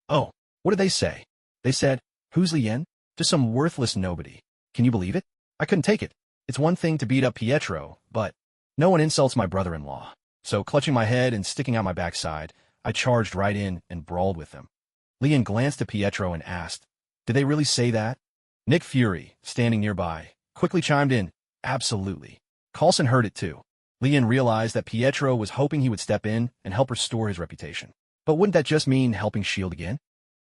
Oh, what did they say? They said, who's Lian? Just some worthless nobody. Can you believe it? I couldn't take it. It's one thing to beat up Pietro, but no one insults my brother-in-law. So, clutching my head and sticking out my backside, I charged right in and brawled with them. Lian glanced at Pietro and asked, did they really say that? Nick Fury, standing nearby, quickly chimed in, absolutely. Coulson heard it too. Lian realized that Pietro was hoping he would step in and help restore his reputation. But wouldn't that just mean helping S.H.I.E.L.D. again?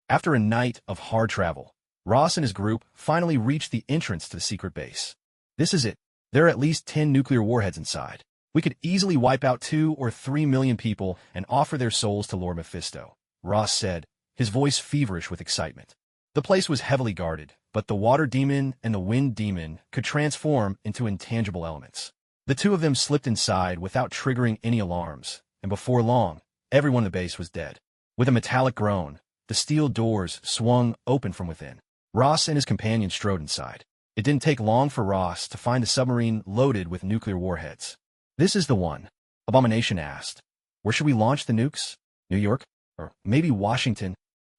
After a night of hard travel, Ross and his group finally reached the entrance to the secret base. This is it. There are at least 10 nuclear warheads inside. We could easily wipe out 2 or 3 million people and offer their souls to Lord Mephisto, Ross said, his voice feverish with excitement. The place was heavily guarded, but the water demon and the wind demon could transform into intangible elements. The 2 of them slipped inside without triggering any alarms, and before long, everyone in the base was dead. With a metallic groan, the steel doors swung open from within. Ross and his companion strode inside. It didn't take long for Ross to find a submarine loaded with nuclear warheads. This is the one, Abomination asked. Where should we launch the nukes? New York? Or maybe Washington?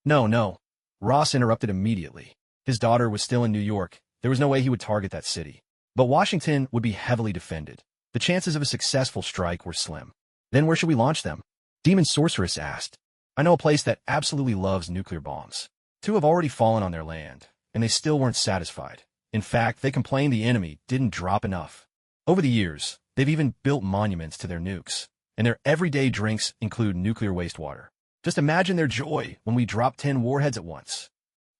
No. Ross interrupted immediately. His daughter was still in New York. There was no way he would target that city. But Washington would be heavily defended. The chances of a successful strike were slim. Then where should we launch them? Demon Sorceress asked. I know a place that absolutely loves nuclear bombs. 2 have already fallen on their land, and they still weren't satisfied. In fact, they complained the enemy didn't drop enough. Over the years, they've even built monuments to their nukes, and their everyday drinks include nuclear wastewater. Just imagine their joy when we drop 10 warheads at once.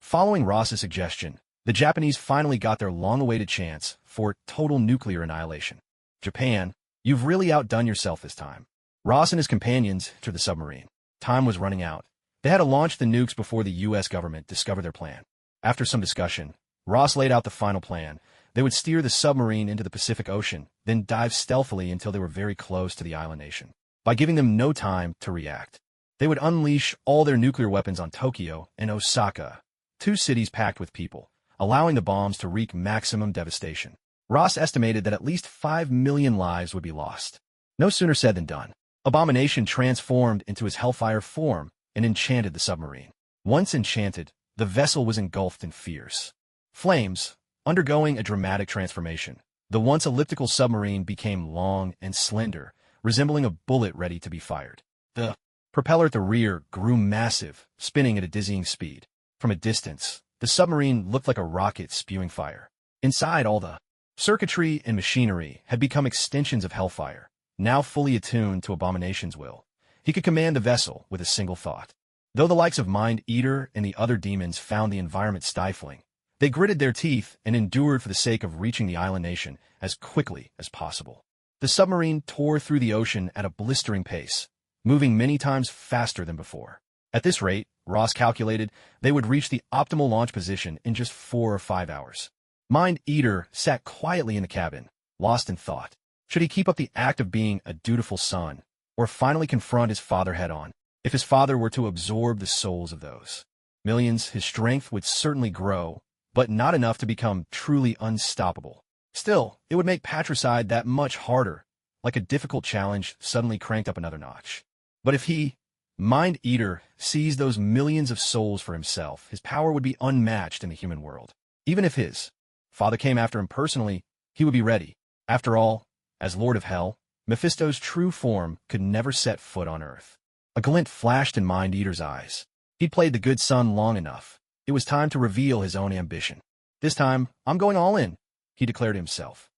Following Ross's suggestion, the Japanese finally got their long-awaited chance for total nuclear annihilation. Japan, you've really outdone yourself this time. Ross and his companions entered the submarine. Time was running out. They had to launch the nukes before the U.S. government discovered their plan. After some discussion, Ross laid out the final plan. They would steer the submarine into the Pacific Ocean, then dive stealthily until they were very close to the island nation. By giving them no time to react, they would unleash all their nuclear weapons on Tokyo and Osaka, 2 cities packed with people, allowing the bombs to wreak maximum devastation. Ross estimated that at least 5 million lives would be lost. No sooner said than done. Abomination transformed into his hellfire form and enchanted the submarine. Once enchanted, the vessel was engulfed in fierce flames. Undergoing a dramatic transformation, the once elliptical submarine became long and slender, resembling a bullet ready to be fired. The propeller at the rear grew massive, spinning at a dizzying speed. From a distance, The submarine looked like a rocket spewing fire. Inside, all the circuitry and machinery had become extensions of hellfire, now fully attuned to Abomination's will. He could command the vessel with a single thought. Though the likes of Mind Eater and the other demons found the environment stifling, they gritted their teeth and endured for the sake of reaching the island nation as quickly as possible. The submarine tore through the ocean at a blistering pace, moving many times faster than before. At this rate, Ross calculated they would reach the optimal launch position in just 4 or 5 hours. Mind Eater sat quietly in the cabin, lost in thought. Should he keep up the act of being a dutiful son, or finally confront his father head-on? If his father were to absorb the souls of those millions, his strength would certainly grow, but not enough to become truly unstoppable. Still, it would make patricide that much harder, like a difficult challenge suddenly cranked up another notch. But if he, Mind Eater, seized those millions of souls for himself, his power would be unmatched in the human world. Even if his father came after him personally, he would be ready. After all, as Lord of Hell, Mephisto's true form could never set foot on Earth. A glint flashed in Mind Eater's eyes. He'd played the good son long enough. It was time to reveal his own ambition. This time, I'm going all in, he declared to himself.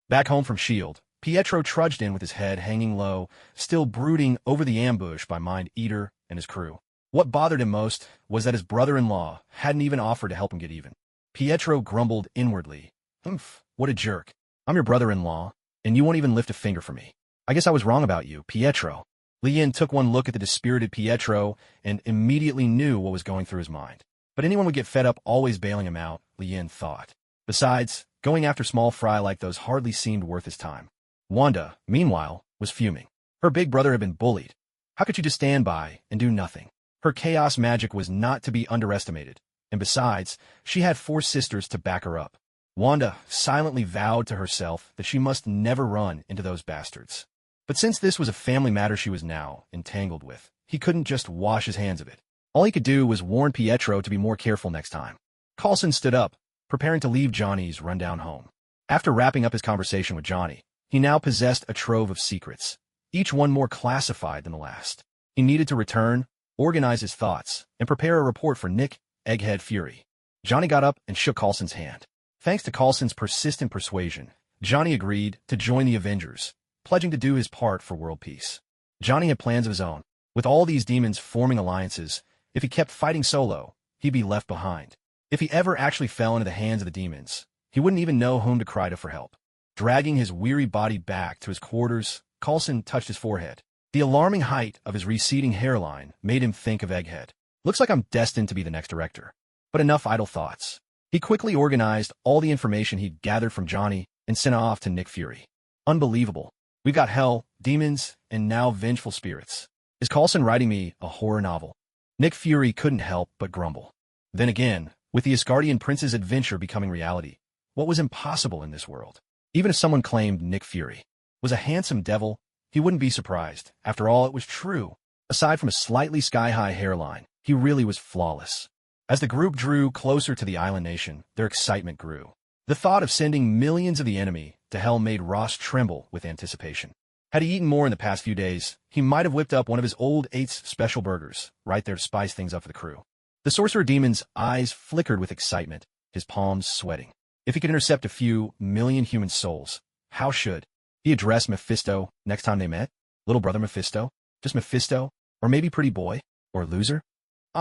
Back home from S.H.I.E.L.D., Pietro trudged in with his head hanging low, still brooding over the ambush by Mind Eater and his crew. What bothered him most was that his brother-in-law hadn't even offered to help him get even. Pietro grumbled inwardly. What a jerk. I'm your brother-in-law, and you won't even lift a finger for me. I guess I was wrong about you, Pietro. Lien took one look at the dispirited Pietro and immediately knew what was going through his mind. But anyone would get fed up always bailing him out, Lien thought. Besides, going after small fry like those hardly seemed worth his time. Wanda, meanwhile, was fuming. Her big brother had been bullied. How could she just stand by and do nothing? Her chaos magic was not to be underestimated, and besides, she had 4 sisters to back her up. Wanda silently vowed to herself that she must never run into those bastards. But since this was a family matter she was now entangled with, he couldn't just wash his hands of it. All he could do was warn Pietro to be more careful next time. Coulson stood up, preparing to leave Johnny's rundown home. After wrapping up his conversation with Johnny, he now possessed a trove of secrets, each one more classified than the last. He needed to return, organize his thoughts, and prepare a report for Nick, Egghead Fury. Johnny got up and shook Coulson's hand. Thanks to Coulson's persistent persuasion, Johnny agreed to join the Avengers, pledging to do his part for world peace. Johnny had plans of his own. With all these demons forming alliances, if he kept fighting solo, he'd be left behind. If he ever actually fell into the hands of the demons, he wouldn't even know whom to cry to for help. Dragging his weary body back to his quarters, Coulson touched his forehead. The alarming height of his receding hairline made him think of Egghead. Looks like I'm destined to be the next director. But enough idle thoughts. He quickly organized all the information he'd gathered from Johnny and sent it off to Nick Fury. Unbelievable. We've got hell, demons, and now vengeful spirits. Is Coulson writing me a horror novel? Nick Fury couldn't help but grumble. Then again, with the Asgardian prince's adventure becoming reality, what was impossible in this world? Even if someone claimed Nick Fury was a handsome devil, he wouldn't be surprised. After all, it was true. Aside from a slightly sky-high hairline, he really was flawless. As the group drew closer to the island nation, their excitement grew. The thought of sending millions of the enemy to hell made Ross tremble with anticipation. Had he eaten more in the past few days, he might have whipped up one of his old Eight's special burgers, right there to spice things up for the crew. The sorcerer demon's eyes flickered with excitement, his palms sweating. If he could intercept a few million human souls, how should he address Mephisto next time they met? Little brother Mephisto? Just Mephisto? Or maybe pretty boy? Or loser?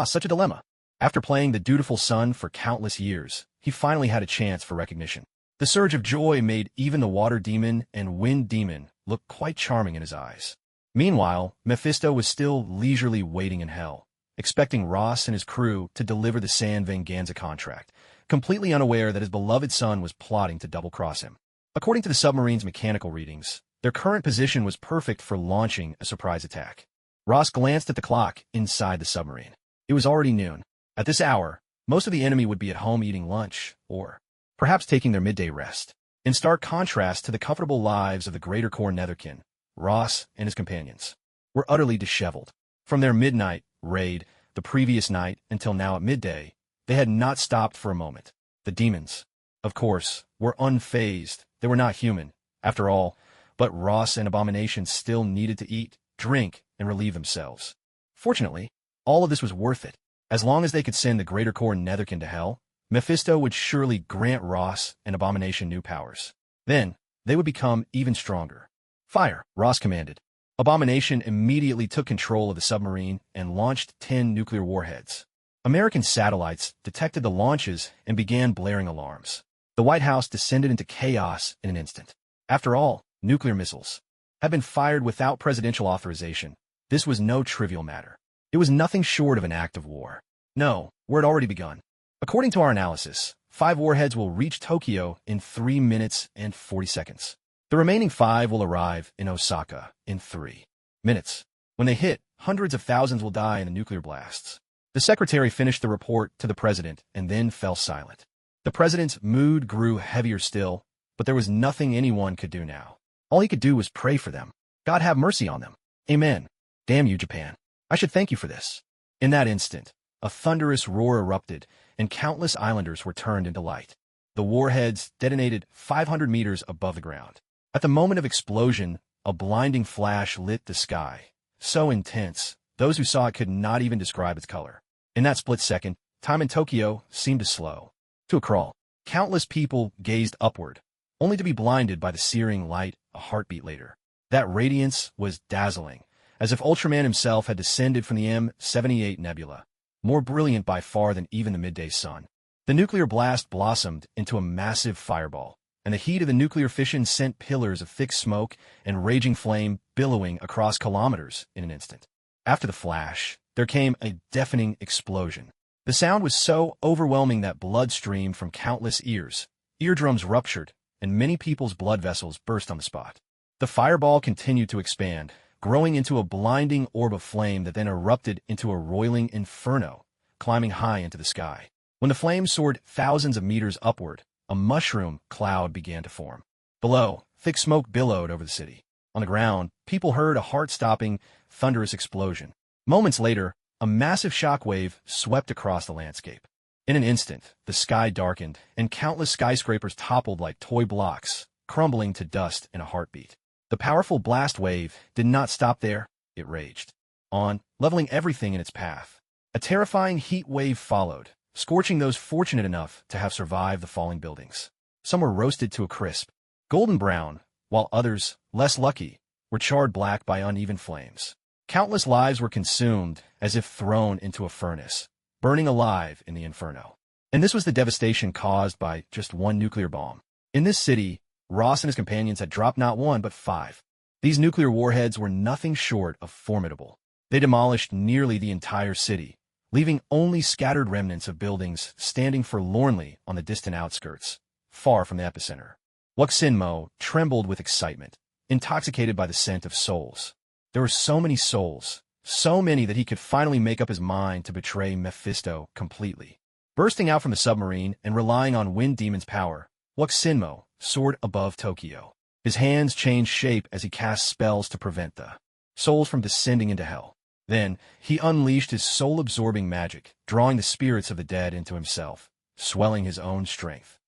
Such a dilemma. After playing the dutiful son for countless years, he finally had a chance for recognition. The surge of joy made even the water demon and wind demon look quite charming in his eyes. Meanwhile, Mephisto was still leisurely waiting in hell, expecting Ross and his crew to deliver the San Venganza contract, completely unaware that his beloved son was plotting to double-cross him. According to the submarine's mechanical readings, their current position was perfect for launching a surprise attack. Ross glanced at the clock inside the submarine. It was already noon. At this hour, most of the enemy would be at home eating lunch, or perhaps taking their midday rest. In stark contrast to the comfortable lives of the Greater Core Netherkin, Ross and his companions were utterly disheveled. From their midnight raid the previous night until now at midday, they had not stopped for a moment. The demons, of course, were unfazed. They were not human, after all, but Ross and Abomination still needed to eat, drink, and relieve themselves. Fortunately, all of this was worth it. As long as they could send the Greater Core Netherkin to hell, Mephisto would surely grant Ross and Abomination new powers. Then, they would become even stronger. Fire, Ross commanded. Abomination immediately took control of the submarine and launched 10 nuclear warheads. American satellites detected the launches and began blaring alarms. The White House descended into chaos in an instant. After all, nuclear missiles had been fired without presidential authorization. This was no trivial matter. It was nothing short of an act of war. No, war had already begun. According to our analysis, 5 warheads will reach Tokyo in 3 minutes and 40 seconds. The remaining 5 will arrive in Osaka in 3 minutes. When they hit, hundreds of thousands will die in the nuclear blasts. The secretary finished the report to the president and then fell silent. The president's mood grew heavier still, but there was nothing anyone could do now. All he could do was pray for them. God have mercy on them. Amen. Damn you, Japan. I should thank you for this. In that instant, a thunderous roar erupted, and countless islanders were turned into light. The warheads detonated 500 meters above the ground. At the moment of explosion, a blinding flash lit the sky. So intense, those who saw it could not even describe its color. In that split second, time in Tokyo seemed to slow to a crawl. Countless people gazed upward, only to be blinded by the searing light a heartbeat later. That radiance was dazzling, as if Ultraman himself had descended from the M78 nebula, more brilliant by far than even the midday sun. The nuclear blast blossomed into a massive fireball, and the heat of the nuclear fission sent pillars of thick smoke and raging flame billowing across kilometers in an instant. After the flash, there came a deafening explosion. The sound was so overwhelming that blood streamed from countless ears, eardrums ruptured, and many people's blood vessels burst on the spot. The fireball continued to expand, growing into a blinding orb of flame that then erupted into a roiling inferno, climbing high into the sky. When the flames soared thousands of meters upward, a mushroom cloud began to form. Below, thick smoke billowed over the city. On the ground, people heard a heart-stopping, thunderous explosion. Moments later, a massive shockwave swept across the landscape. In an instant, the sky darkened, and countless skyscrapers toppled like toy blocks, crumbling to dust in a heartbeat. The powerful blast wave did not stop there. It raged on, leveling everything in its path. A terrifying heat wave followed, scorching those fortunate enough to have survived the falling buildings. Some were roasted to a crisp, golden brown, while others, less lucky, were charred black by uneven flames. Countless lives were consumed as if thrown into a furnace, burning alive in the inferno. And this was the devastation caused by just one nuclear bomb. In this city, Ross and his companions had dropped not 1 but 5. These nuclear warheads were nothing short of formidable. They demolished nearly the entire city, leaving only scattered remnants of buildings standing forlornly on the distant outskirts, far from the epicenter. Luxinmo trembled with excitement, intoxicated by the scent of souls. There were so many souls, so many that he could finally make up his mind to betray Mephisto completely. Bursting out from the submarine and relying on Wind Demon's power, Luxinmo soared above Tokyo. His hands changed shape as he cast spells to prevent the souls from descending into hell. Then, he unleashed his soul-absorbing magic, drawing the spirits of the dead into himself, swelling his own strength.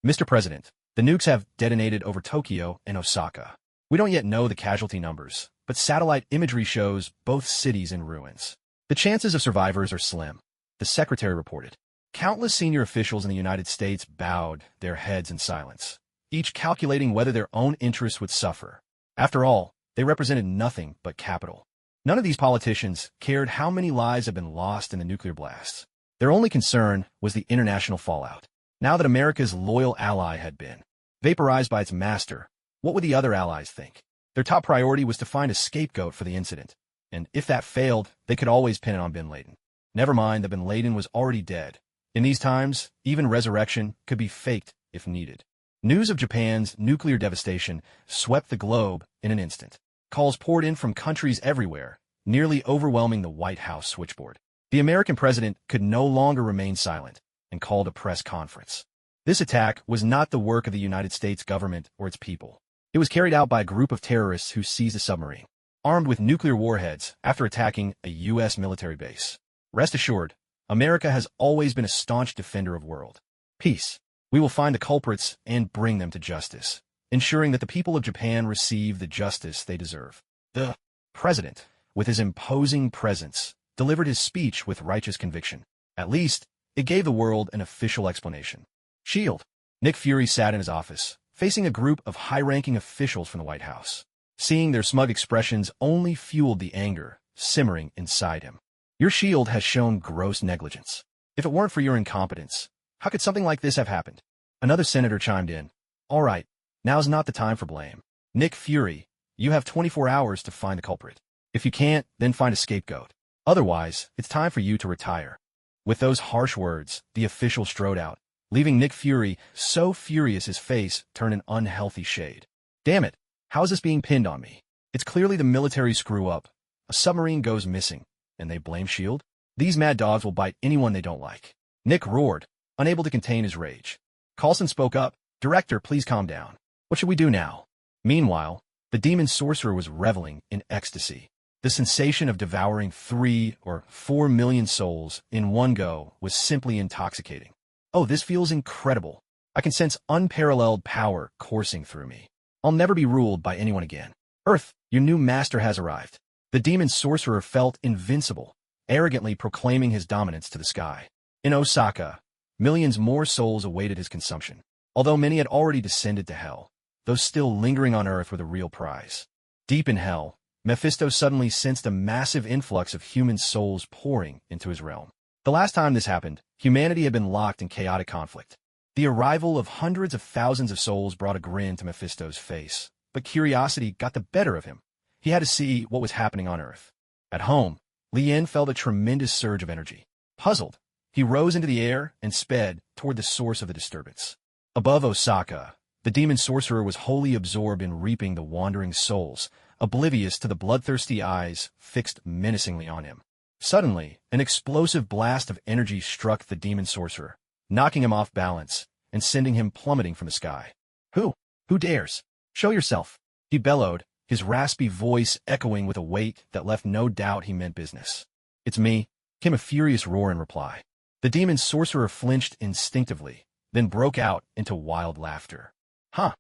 Mr. President, the nukes have detonated over Tokyo and Osaka. We don't yet know the casualty numbers, but satellite imagery shows both cities in ruins. The chances of survivors are slim, the secretary reported. Countless senior officials in the United States bowed their heads in silence, each calculating whether their own interests would suffer. After all, they represented nothing but capital. None of these politicians cared how many lives had been lost in the nuclear blasts. Their only concern was the international fallout. Now that America's loyal ally had been vaporized by its master, what would the other allies think? Their top priority was to find a scapegoat for the incident, and if that failed, they could always pin it on Bin Laden. Never mind that Bin Laden was already dead. In these times, even resurrection could be faked if needed. News of Japan's nuclear devastation swept the globe in an instant. Calls poured in from countries everywhere, nearly overwhelming the White House switchboard. The American president could no longer remain silent and called a press conference. This attack was not the work of the United States government or its people. It was carried out by a group of terrorists who seized a submarine, armed with nuclear warheads after attacking a U.S. military base. Rest assured, America has always been a staunch defender of world peace. We will find the culprits and bring them to justice, ensuring that the people of Japan receive the justice they deserve. The president, with his imposing presence, delivered his speech with righteous conviction. At least, It gave the world an official explanation. Shield. Nick Fury sat in his office, facing a group of high-ranking officials from the White House. Seeing their smug expressions only fueled the anger simmering inside him. Your shield has shown gross negligence. If it weren't for your incompetence, how could something like this have happened? Another senator chimed in. All right, now's not the time for blame. Nick Fury, you have 24 hours to find the culprit. If you can't, then find a scapegoat. Otherwise, it's time for you to retire. With those harsh words, the official strode out, leaving Nick Fury so furious his face turned an unhealthy shade. Damn it, how is this being pinned on me? It's clearly the military screw-up. A submarine goes missing, and they blame S.H.I.E.L.D.? These mad dogs will bite anyone they don't like. Nick roared, unable to contain his rage. Coulson spoke up. Director, please calm down. What should we do now? Meanwhile, the demon sorcerer was reveling in ecstasy. The sensation of devouring 3 or 4 million souls in one go was simply intoxicating. Oh, this feels incredible. I can sense unparalleled power coursing through me. I'll never be ruled by anyone again. Earth, your new master has arrived. The demon sorcerer felt invincible, arrogantly proclaiming his dominance to the sky. In Osaka, millions more souls awaited his consumption. Although many had already descended to hell, those still lingering on Earth were the real prize. Deep in hell, Mephisto suddenly sensed a massive influx of human souls pouring into his realm. The last time this happened, humanity had been locked in chaotic conflict. The arrival of hundreds of thousands of souls brought a grin to Mephisto's face, but curiosity got the better of him. He had to see what was happening on Earth. At home, Lien felt a tremendous surge of energy. Puzzled, he rose into the air and sped toward the source of the disturbance. Above Osaka, the demon sorcerer was wholly absorbed in reaping the wandering souls, oblivious to the bloodthirsty eyes fixed menacingly on him. Suddenly, an explosive blast of energy struck the demon sorcerer, knocking him off balance and sending him plummeting from the sky. Who dares? Show yourself, he bellowed, his raspy voice echoing with a weight that left no doubt he meant business. It's me, came a furious roar in reply. The demon sorcerer flinched instinctively, then broke out into wild laughter. Huh,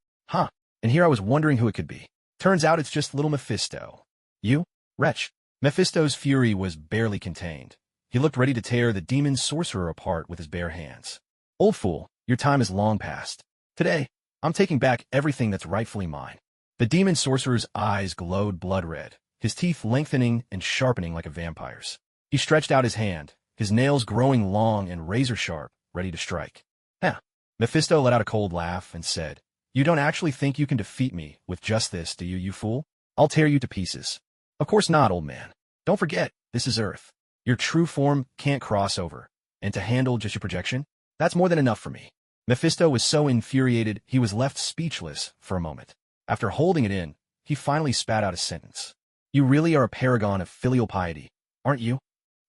and here I was wondering who it could be. Turns out it's just little Mephisto. You? Wretch. Mephisto's fury was barely contained. He looked ready to tear the demon sorcerer apart with his bare hands. Old fool, your time is long past. Today, I'm taking back everything that's rightfully mine. The demon sorcerer's eyes glowed blood red, his teeth lengthening and sharpening like a vampire's. He stretched out his hand, his nails growing long and razor-sharp, ready to strike. Mephisto let out a cold laugh and said, You don't actually think you can defeat me with just this, do you, you fool? I'll tear you to pieces. Of course not, old man. Don't forget, this is Earth. Your true form can't cross over, and to handle just your projection, that's more than enough for me. Mephisto was so infuriated he was left speechless for a moment. After holding it in, he finally spat out a sentence. You really are a paragon of filial piety, aren't you?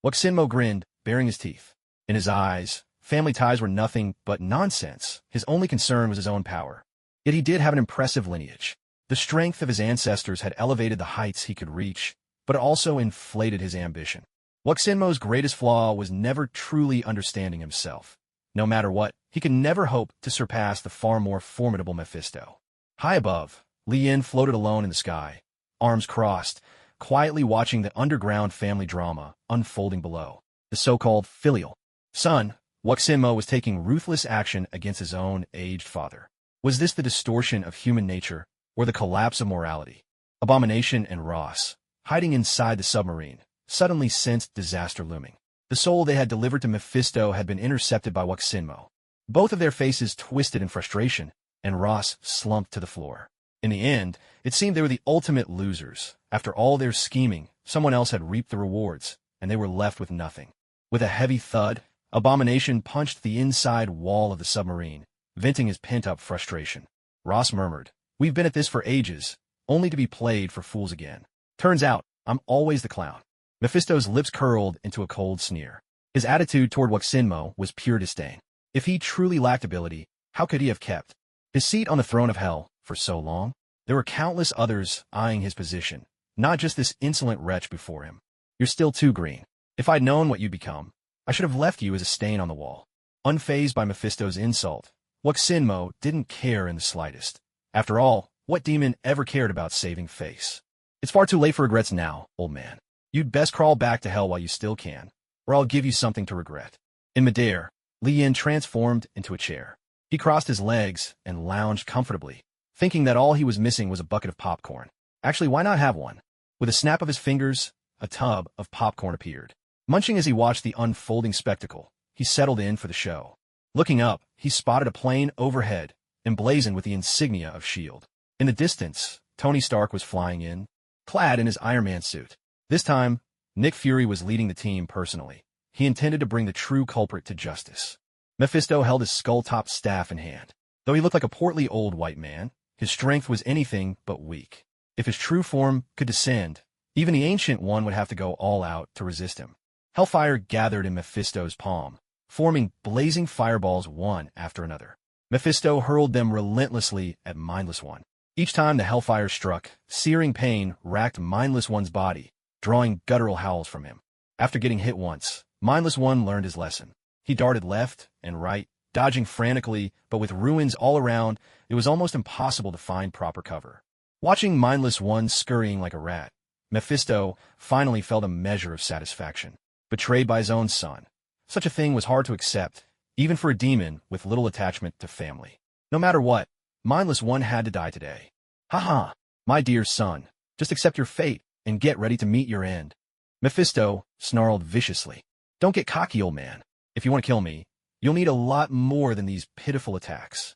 Waxinmo grinned, baring his teeth. In his eyes, family ties were nothing but nonsense. His only concern was his own power. Yet he did have an impressive lineage. The strength of his ancestors had elevated the heights he could reach, but it also inflated his ambition. Waxinmo's greatest flaw was never truly understanding himself. No matter what, he could never hope to surpass the far more formidable Mephisto. High above, Lien floated alone in the sky, arms crossed, quietly watching the underground family drama unfolding below. The so-called filial son, Waxinmo was taking ruthless action against his own aged father. Was this the distortion of human nature, or the collapse of morality? Abomination and Ross, hiding inside the submarine, suddenly sensed disaster looming. The soul they had delivered to Mephisto had been intercepted by Waxinmo. Both of their faces twisted in frustration, and Ross slumped to the floor. In the end, it seemed they were the ultimate losers. After all their scheming, someone else had reaped the rewards, and they were left with nothing. With a heavy thud, Abomination punched the inside wall of the submarine, venting his pent-up frustration. Ross murmured, We've been at this for ages, only to be played for fools again. Turns out, I'm always the clown. Mephisto's lips curled into a cold sneer. His attitude toward Waxinmo was pure disdain. If he truly lacked ability, how could he have kept his seat on the throne of hell for so long? There were countless others eyeing his position, not just this insolent wretch before him. You're still too green. If I'd known what you'd become, I should have left you as a stain on the wall. Unfazed by Mephisto's insult, Waxinmo didn't care in the slightest. After all, what demon ever cared about saving face? It's far too late for regrets now, old man. You'd best crawl back to hell while you still can, or I'll give you something to regret. In midair, Li Yin transformed into a chair. He crossed his legs and lounged comfortably, thinking that all he was missing was a bucket of popcorn. Actually, why not have one? With a snap of his fingers, a tub of popcorn appeared. Munching as he watched the unfolding spectacle, he settled in for the show. Looking up, he spotted a plane overhead, emblazoned with the insignia of S.H.I.E.L.D. In the distance, Tony Stark was flying in, clad in his Iron Man suit. This time, Nick Fury was leading the team personally. He intended to bring the true culprit to justice. Mephisto held his skull-topped staff in hand. Though he looked like a portly old white man, his strength was anything but weak. If his true form could descend, even the Ancient One would have to go all out to resist him. Hellfire gathered in Mephisto's palm, forming blazing fireballs one after another. Mephisto hurled them relentlessly at Mindless One. Each time the hellfire struck, searing pain racked Mindless One's body, drawing guttural howls from him. After getting hit once, Mindless One learned his lesson. He darted left and right, dodging frantically, but with ruins all around, it was almost impossible to find proper cover. Watching Mindless One scurrying like a rat, Mephisto finally felt a measure of satisfaction. Betrayed by his own son. Such a thing was hard to accept, even for a demon with little attachment to family. No matter what, Mindless One had to die today. Ha, my dear son, just accept your fate and get ready to meet your end. Mephisto snarled viciously. Don't get cocky, old man. If you want to kill me, you'll need a lot more than these pitiful attacks.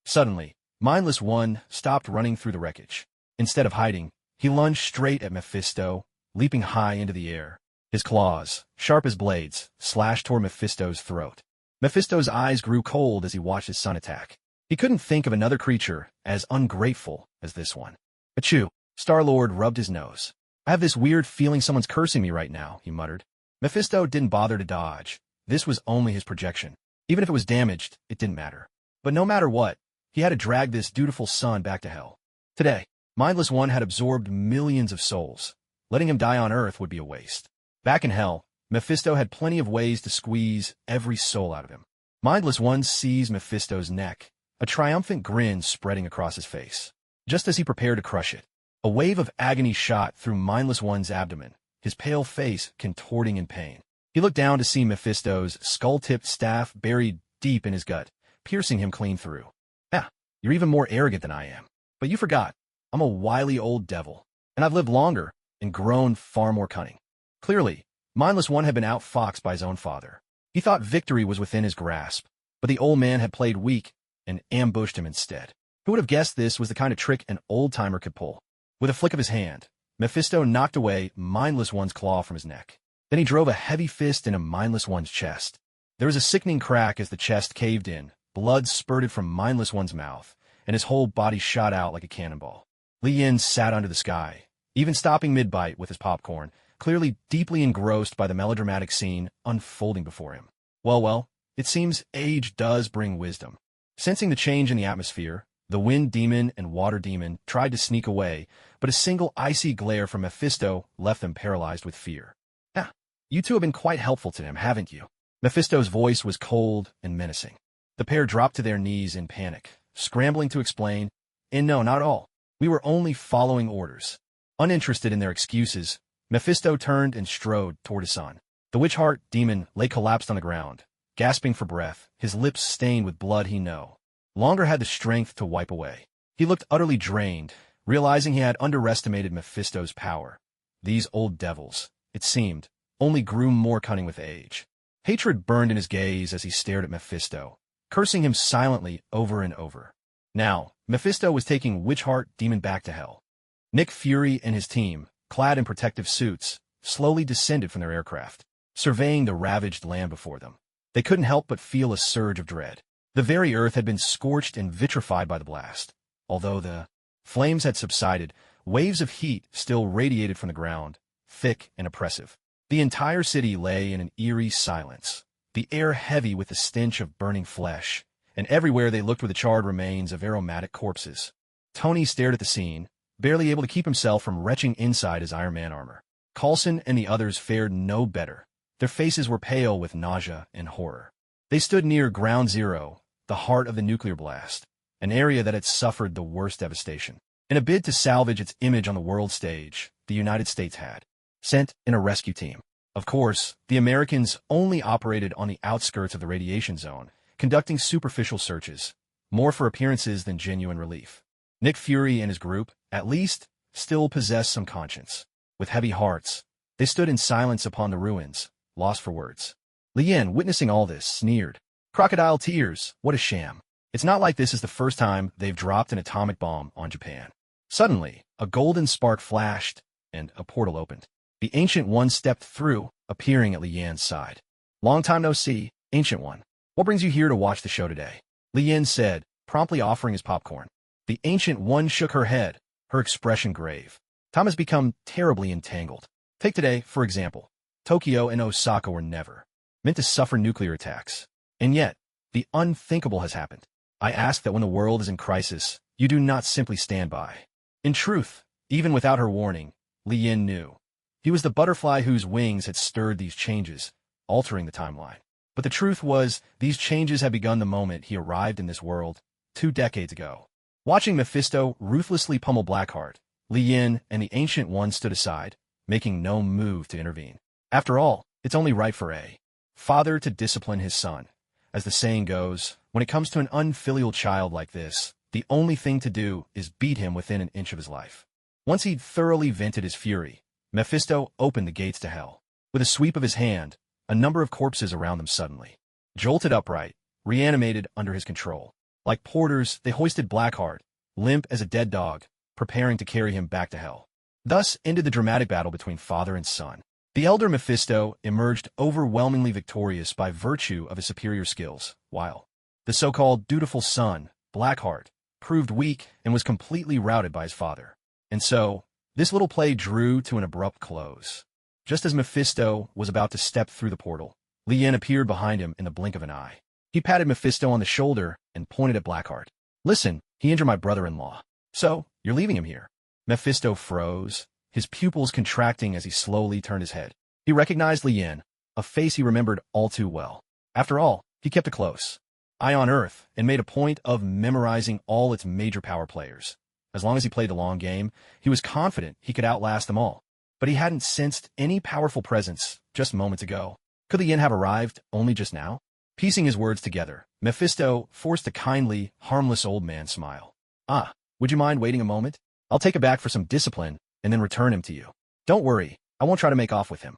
Suddenly, Mindless One stopped running through the wreckage. Instead of hiding, he lunged straight at Mephisto, leaping high into the air. His claws, sharp as blades, slashed toward Mephisto's throat. Mephisto's eyes grew cold as he watched his son attack. He couldn't think of another creature as ungrateful as this one. Achoo! Star-Lord rubbed his nose. I have this weird feeling someone's cursing me right now, he muttered. Mephisto didn't bother to dodge. This was only his projection. Even if it was damaged, it didn't matter. But no matter what, he had to drag this dutiful son back to hell. Today, Mindless One had absorbed millions of souls. Letting him die on Earth would be a waste. Back in hell, Mephisto had plenty of ways to squeeze every soul out of him. Mindless One seized Mephisto's neck, a triumphant grin spreading across his face. Just as he prepared to crush it, a wave of agony shot through Mindless One's abdomen, his pale face contorting in pain. He looked down to see Mephisto's skull-tipped staff buried deep in his gut, piercing him clean through. Ah, you're even more arrogant than I am. But you forgot, I'm a wily old devil, and I've lived longer and grown far more cunning. Clearly, Mindless One had been outfoxed by his own father. He thought victory was within his grasp, but the old man had played weak and ambushed him instead. Who would have guessed this was the kind of trick an old-timer could pull? With a flick of his hand, Mephisto knocked away Mindless One's claw from his neck. Then he drove a heavy fist into Mindless One's chest. There was a sickening crack as the chest caved in, blood spurted from Mindless One's mouth, and his whole body shot out like a cannonball. Li Yin sat under the sky, even stopping mid-bite with his popcorn, clearly deeply engrossed by the melodramatic scene unfolding before him. Well, it seems age does bring wisdom. Sensing the change in the atmosphere, the wind demon and water demon tried to sneak away, but a single icy glare from Mephisto left them paralyzed with fear. You two have been quite helpful to him, haven't you? Mephisto's voice was cold and menacing. The pair dropped to their knees in panic, scrambling to explain, and no, not all. We were only following orders. Uninterested in their excuses, Mephisto turned and strode toward his son. The witch-heart demon lay collapsed on the ground, gasping for breath, his lips stained with blood he no longer had the strength to wipe away. He looked utterly drained, realizing he had underestimated Mephisto's power. These old devils, it seemed, only grew more cunning with age. Hatred burned in his gaze as he stared at Mephisto, cursing him silently over and over. Now, Mephisto was taking Witch-Heart Demon back to hell. Nick Fury and his team, clad in protective suits, slowly descended from their aircraft, surveying the ravaged land before them. They couldn't help but feel a surge of dread. The very earth had been scorched and vitrified by the blast. Although the flames had subsided, waves of heat still radiated from the ground, thick and oppressive. The entire city lay in an eerie silence, the air heavy with the stench of burning flesh, and everywhere they looked were the charred remains of aromatic corpses. Tony stared at the scene, barely able to keep himself from retching inside his Iron Man armor. Coulson and the others fared no better. Their faces were pale with nausea and horror. They stood near Ground Zero, the heart of the nuclear blast, an area that had suffered the worst devastation. In a bid to salvage its image on the world stage, the United States had sent in a rescue team. Of course, the Americans only operated on the outskirts of the radiation zone, conducting superficial searches, more for appearances than genuine relief. Nick Fury and his group, at least, still possessed some conscience. With heavy hearts, they stood in silence upon the ruins, lost for words. Lien, witnessing all this, sneered. Crocodile tears, what a sham. It's not like this is the first time they've dropped an atomic bomb on Japan. Suddenly, a golden spark flashed, and a portal opened. The Ancient One stepped through, appearing at Lian's side. Long time no see, Ancient One. What brings you here to watch the show today? Lian said, promptly offering his popcorn. The Ancient One shook her head, her expression grave. Time has become terribly entangled. Take today, for example. Tokyo and Osaka were never meant to suffer nuclear attacks. And yet, the unthinkable has happened. I ask that when the world is in crisis, you do not simply stand by. In truth, even without her warning, Lian knew. He was the butterfly whose wings had stirred these changes, altering the timeline. But the truth was, these changes had begun the moment he arrived in this world, 2 decades ago. Watching Mephisto ruthlessly pummel Blackheart, Lian and the Ancient One stood aside, making no move to intervene. After all, it's only right for a father to discipline his son. As the saying goes, when it comes to an unfilial child like this, the only thing to do is beat him within an inch of his life. Once he'd thoroughly vented his fury, Mephisto opened the gates to hell. With a sweep of his hand, a number of corpses around them suddenly jolted upright, reanimated under his control. Like porters, they hoisted Blackheart, limp as a dead dog, preparing to carry him back to hell. Thus ended the dramatic battle between father and son. The elder Mephisto emerged overwhelmingly victorious by virtue of his superior skills, while the so-called dutiful son, Blackheart, proved weak and was completely routed by his father. And so, this little play drew to an abrupt close. Just as Mephisto was about to step through the portal, Lian appeared behind him in the blink of an eye. He patted Mephisto on the shoulder and pointed at Blackheart. Listen, he injured my brother-in-law. So, you're leaving him here. Mephisto froze, his pupils contracting as he slowly turned his head. He recognized Lian, a face he remembered all too well. After all, he kept a close eye on Earth and made a point of memorizing all its major power players. As long as he played the long game, he was confident he could outlast them all. But he hadn't sensed any powerful presence just moments ago. Could Lian have arrived only just now? Piecing his words together, Mephisto forced a kindly, harmless old man smile. Ah, would you mind waiting a moment? I'll take it back for some discipline and then return him to you. Don't worry, I won't try to make off with him.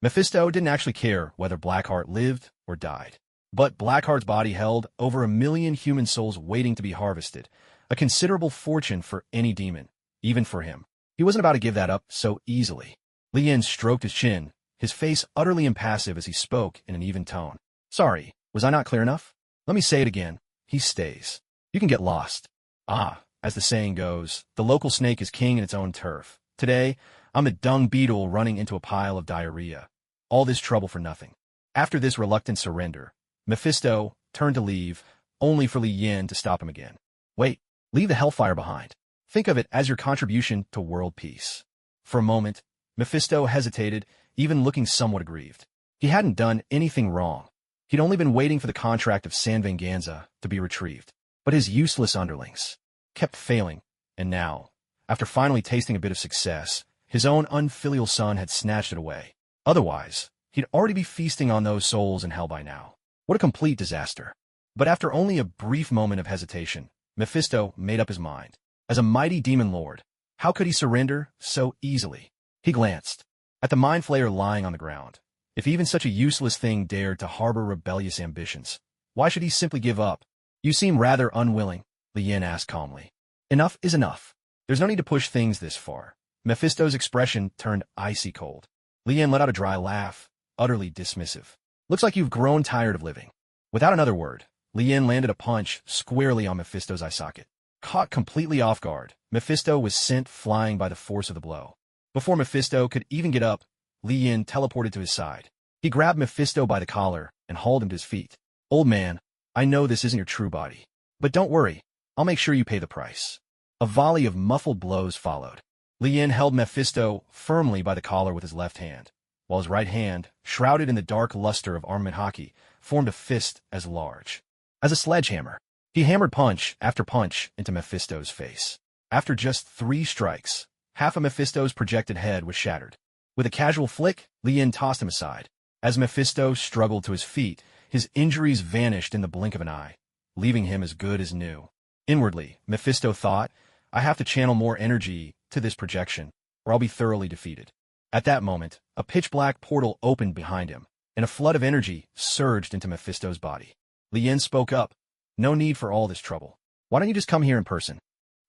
Mephisto didn't actually care whether Blackheart lived or died. But Blackheart's body held over 1 million human souls waiting to be harvested, a considerable fortune for any demon, even for him. He wasn't about to give that up so easily. Lian stroked his chin, his face utterly impassive as he spoke in an even tone. Sorry, was I not clear enough? Let me say it again. He stays. You can get lost. Ah, as the saying goes, the local snake is king in its own turf. Today, I'm a dung beetle running into a pile of diarrhea. All this trouble for nothing. After this reluctant surrender, Mephisto turned to leave, only for Lian to stop him again. Wait. Leave the hellfire behind. Think of it as your contribution to world peace. For a moment, Mephisto hesitated, even looking somewhat aggrieved. He hadn't done anything wrong. He'd only been waiting for the contract of Sanvenganza to be retrieved. But his useless underlings kept failing, and now, after finally tasting a bit of success, his own unfilial son had snatched it away. Otherwise, he'd already be feasting on those souls in hell by now. What a complete disaster. But after only a brief moment of hesitation, Mephisto made up his mind. As a mighty demon lord, how could he surrender so easily? He glanced at the mind flayer lying on the ground. If even such a useless thing dared to harbor rebellious ambitions, why should he simply give up? You seem rather unwilling, Lian asked calmly. Enough is enough. There's no need to push things this far. Mephisto's expression turned icy cold. Lian let out a dry laugh, utterly dismissive. Looks like you've grown tired of living. Without another word, Lian landed a punch squarely on Mephisto's eye socket. Caught completely off guard, Mephisto was sent flying by the force of the blow. Before Mephisto could even get up, Lian teleported to his side. He grabbed Mephisto by the collar and hauled him to his feet. Old man, I know this isn't your true body. But don't worry, I'll make sure you pay the price. A volley of muffled blows followed. Lian held Mephisto firmly by the collar with his left hand, while his right hand, shrouded in the dark luster of armament hockey, formed a fist as large as a sledgehammer. He hammered punch after punch into Mephisto's face. After just 3 strikes, half of Mephisto's projected head was shattered. With a casual flick, Lien tossed him aside. As Mephisto struggled to his feet, his injuries vanished in the blink of an eye, leaving him as good as new. Inwardly, Mephisto thought, I have to channel more energy to this projection, or I'll be thoroughly defeated. At that moment, a pitch-black portal opened behind him, and a flood of energy surged into Mephisto's body. Lien spoke up. No need for all this trouble. Why don't you just come here in person?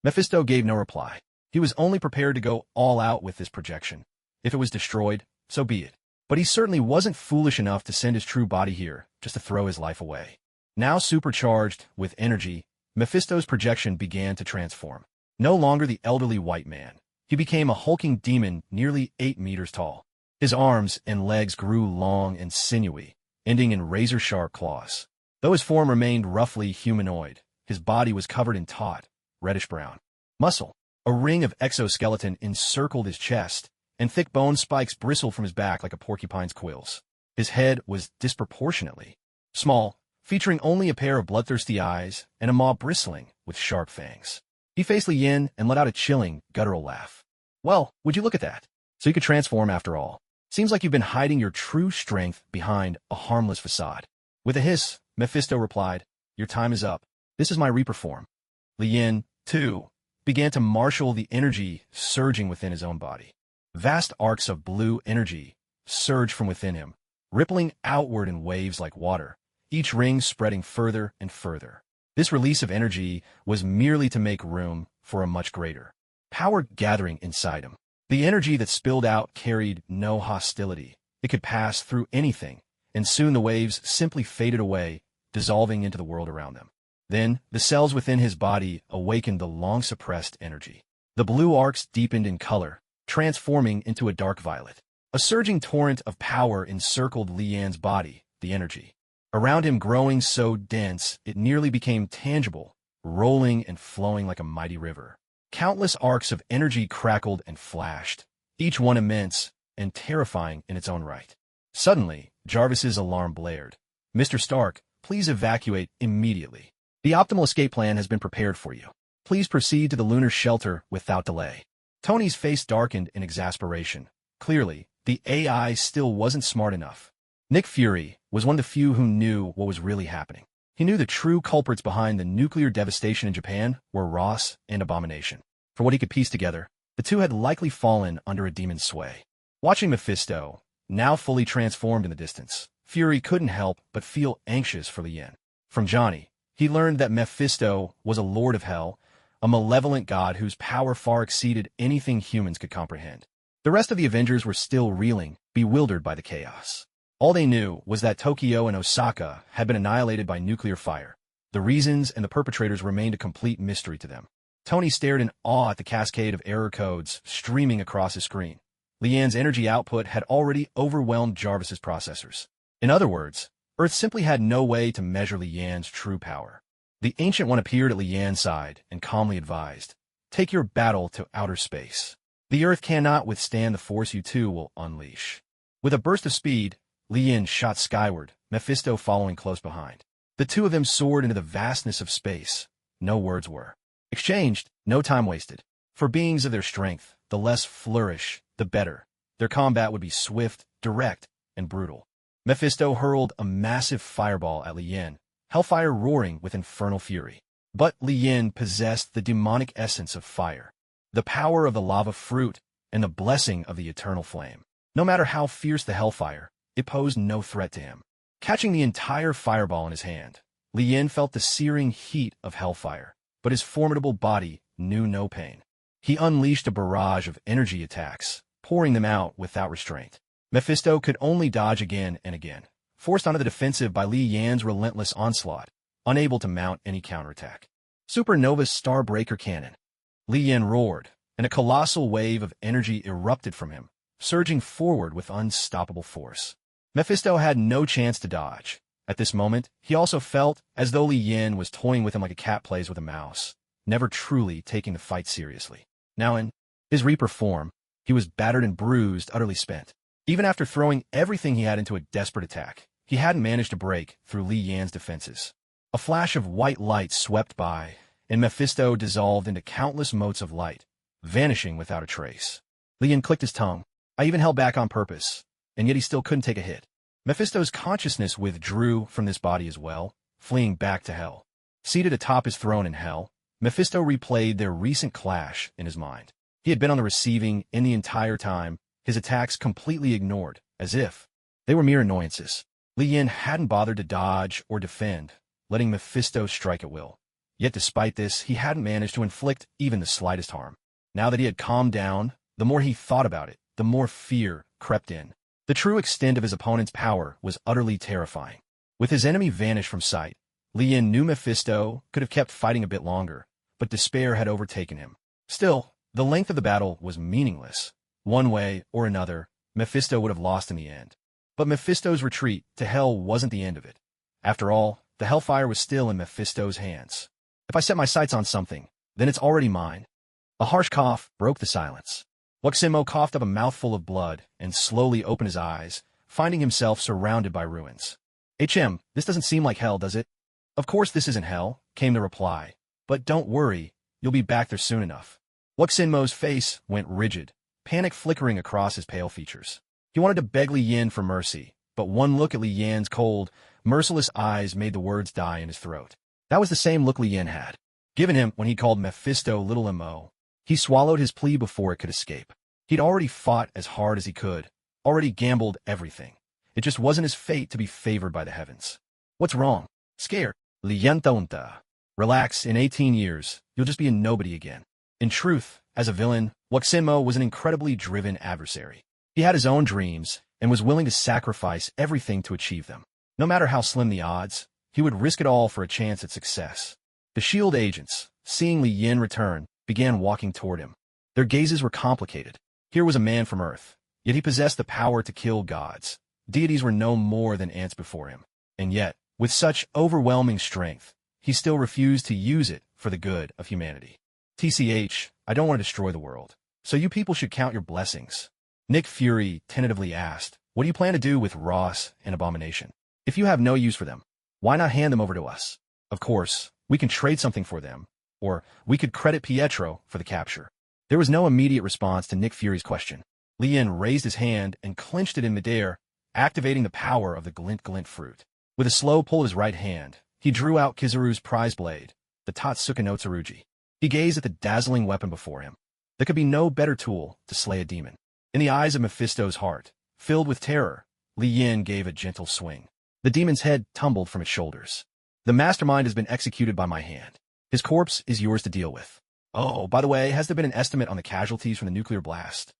Mephisto gave no reply. He was only prepared to go all out with this projection. If it was destroyed, so be it. But he certainly wasn't foolish enough to send his true body here just to throw his life away. Now supercharged with energy, Mephisto's projection began to transform. No longer the elderly white man. He became a hulking demon nearly 8 meters tall. His arms and legs grew long and sinewy, ending in razor-sharp claws. Though his form remained roughly humanoid, his body was covered in taut, reddish-brown muscle. A ring of exoskeleton encircled his chest, and thick bone spikes bristled from his back like a porcupine's quills. His head was disproportionately small, featuring only a pair of bloodthirsty eyes and a maw bristling with sharp fangs. He faced Lien and let out a chilling, guttural laugh. Well, would you look at that? So you could transform after all. Seems like you've been hiding your true strength behind a harmless facade. With a hiss, Mephisto replied, Your time is up. This is my Reaper form. Lien, too, began to marshal the energy surging within his own body. Vast arcs of blue energy surged from within him, rippling outward in waves like water, each ring spreading further and further. This release of energy was merely to make room for a much greater power gathering inside him. The energy that spilled out carried no hostility. It could pass through anything, and soon the waves simply faded away, dissolving into the world around them. Then, the cells within his body awakened the long-suppressed energy. The blue arcs deepened in color, transforming into a dark violet. A surging torrent of power encircled Lian's body, the energy around him growing so dense it nearly became tangible, rolling and flowing like a mighty river. Countless arcs of energy crackled and flashed, each one immense and terrifying in its own right. Suddenly, Jarvis's alarm blared. Mr. Stark, please evacuate immediately. The optimal escape plan has been prepared for you. Please proceed to the lunar shelter without delay. Tony's face darkened in exasperation. Clearly, the AI still wasn't smart enough. Nick Fury was one of the few who knew what was really happening. He knew the true culprits behind the nuclear devastation in Japan were Ross and Abomination. For what he could piece together, the two had likely fallen under a demon's sway. Watching Mephisto, now fully transformed in the distance, Fury couldn't help but feel anxious for Lien. From Johnny, he learned that Mephisto was a lord of hell, a malevolent god whose power far exceeded anything humans could comprehend. The rest of the Avengers were still reeling, bewildered by the chaos. All they knew was that Tokyo and Osaka had been annihilated by nuclear fire. The reasons and the perpetrators remained a complete mystery to them. Tony stared in awe at the cascade of error codes streaming across his screen. Lian's energy output had already overwhelmed Jarvis's processors. In other words, Earth simply had no way to measure Lian's true power. The Ancient One appeared at Lian's side and calmly advised, Take your battle to outer space. The Earth cannot withstand the force you two will unleash. With a burst of speed, Lien shot skyward, Mephisto following close behind. The two of them soared into the vastness of space. No words were exchanged, no time wasted. For beings of their strength, the less flourish, the better. Their combat would be swift, direct, and brutal. Mephisto hurled a massive fireball at Lien, hellfire roaring with infernal fury. But Lien possessed the demonic essence of fire, the power of the lava fruit, and the blessing of the eternal flame. No matter how fierce the hellfire, it posed no threat to him. Catching the entire fireball in his hand, Lien felt the searing heat of hellfire, but his formidable body knew no pain. He unleashed a barrage of energy attacks, pouring them out without restraint. Mephisto could only dodge again and again, forced onto the defensive by Li Yan's relentless onslaught, unable to mount any counterattack. Supernova's Starbreaker Cannon. Li Yan roared, and a colossal wave of energy erupted from him, surging forward with unstoppable force. Mephisto had no chance to dodge. At this moment, he also felt as though Li Yan was toying with him like a cat plays with a mouse, never truly taking the fight seriously. Now in his Reaper form, he was battered and bruised, utterly spent. Even after throwing everything he had into a desperate attack, he hadn't managed to break through Li Yan's defenses. A flash of white light swept by, and Mephisto dissolved into countless motes of light, vanishing without a trace. Li Yan clicked his tongue. I even held back on purpose, and yet he still couldn't take a hit. Mephisto's consciousness withdrew from this body as well, fleeing back to hell. Seated atop his throne in hell, Mephisto replayed their recent clash in his mind. He had been on the receiving end the entire time, his attacks completely ignored, as if they were mere annoyances. Li Yin hadn't bothered to dodge or defend, letting Mephisto strike at will. Yet despite this, he hadn't managed to inflict even the slightest harm. Now that he had calmed down, the more he thought about it, the more fear crept in. The true extent of his opponent's power was utterly terrifying. With his enemy vanished from sight, Li Yin knew Mephisto could have kept fighting a bit longer, but despair had overtaken him. Still, the length of the battle was meaningless. One way or another, Mephisto would have lost in the end. But Mephisto's retreat to hell wasn't the end of it. After all, the hellfire was still in Mephisto's hands. If I set my sights on something, then it's already mine. A harsh cough broke the silence. Weximo coughed up a mouthful of blood and slowly opened his eyes, finding himself surrounded by ruins. This doesn't seem like hell, does it? Of course this isn't hell, came the reply. But don't worry, you'll be back there soon enough. Weximo's face went rigid, panic flickering across his pale features. He wanted to beg Li Yin for mercy, but one look at Li Yin's cold, merciless eyes made the words die in his throat. That was the same look Li Yin had given him when he called Mephisto Little M.O. He swallowed his plea before it could escape. He'd already fought as hard as he could, already gambled everything. It just wasn't his fate to be favored by the heavens. What's wrong? Scared? Li Yin tonta. Relax, in 18 years, you'll just be a nobody again. In truth, as a villain, Weximo was an incredibly driven adversary. He had his own dreams and was willing to sacrifice everything to achieve them. No matter how slim the odds, he would risk it all for a chance at success. The S.H.I.E.L.D. agents, seeing Li Yin return, began walking toward him. Their gazes were complicated. Here was a man from Earth, yet he possessed the power to kill gods. Deities were no more than ants before him. And yet, with such overwhelming strength, he still refused to use it for the good of humanity. TCH, I don't want to destroy the world, so you people should count your blessings. Nick Fury tentatively asked, what do you plan to do with Ross and Abomination? If you have no use for them, why not hand them over to us? Of course, we can trade something for them, or we could credit Pietro for the capture. There was no immediate response to Nick Fury's question. Li Yin raised his hand and clenched it in midair, activating the power of the glint fruit. With a slow pull of his right hand, he drew out Kizaru's prize blade, the Tatsuka no Tsurugi. He gazed at the dazzling weapon before him. There could be no better tool to slay a demon. In the eyes of Mephisto's heart, filled with terror, Li Yin gave a gentle swing. The demon's head tumbled from its shoulders. The mastermind has been executed by my hand. His corpse is yours to deal with. Oh, by the way, has there been an estimate on the casualties from the nuclear blast?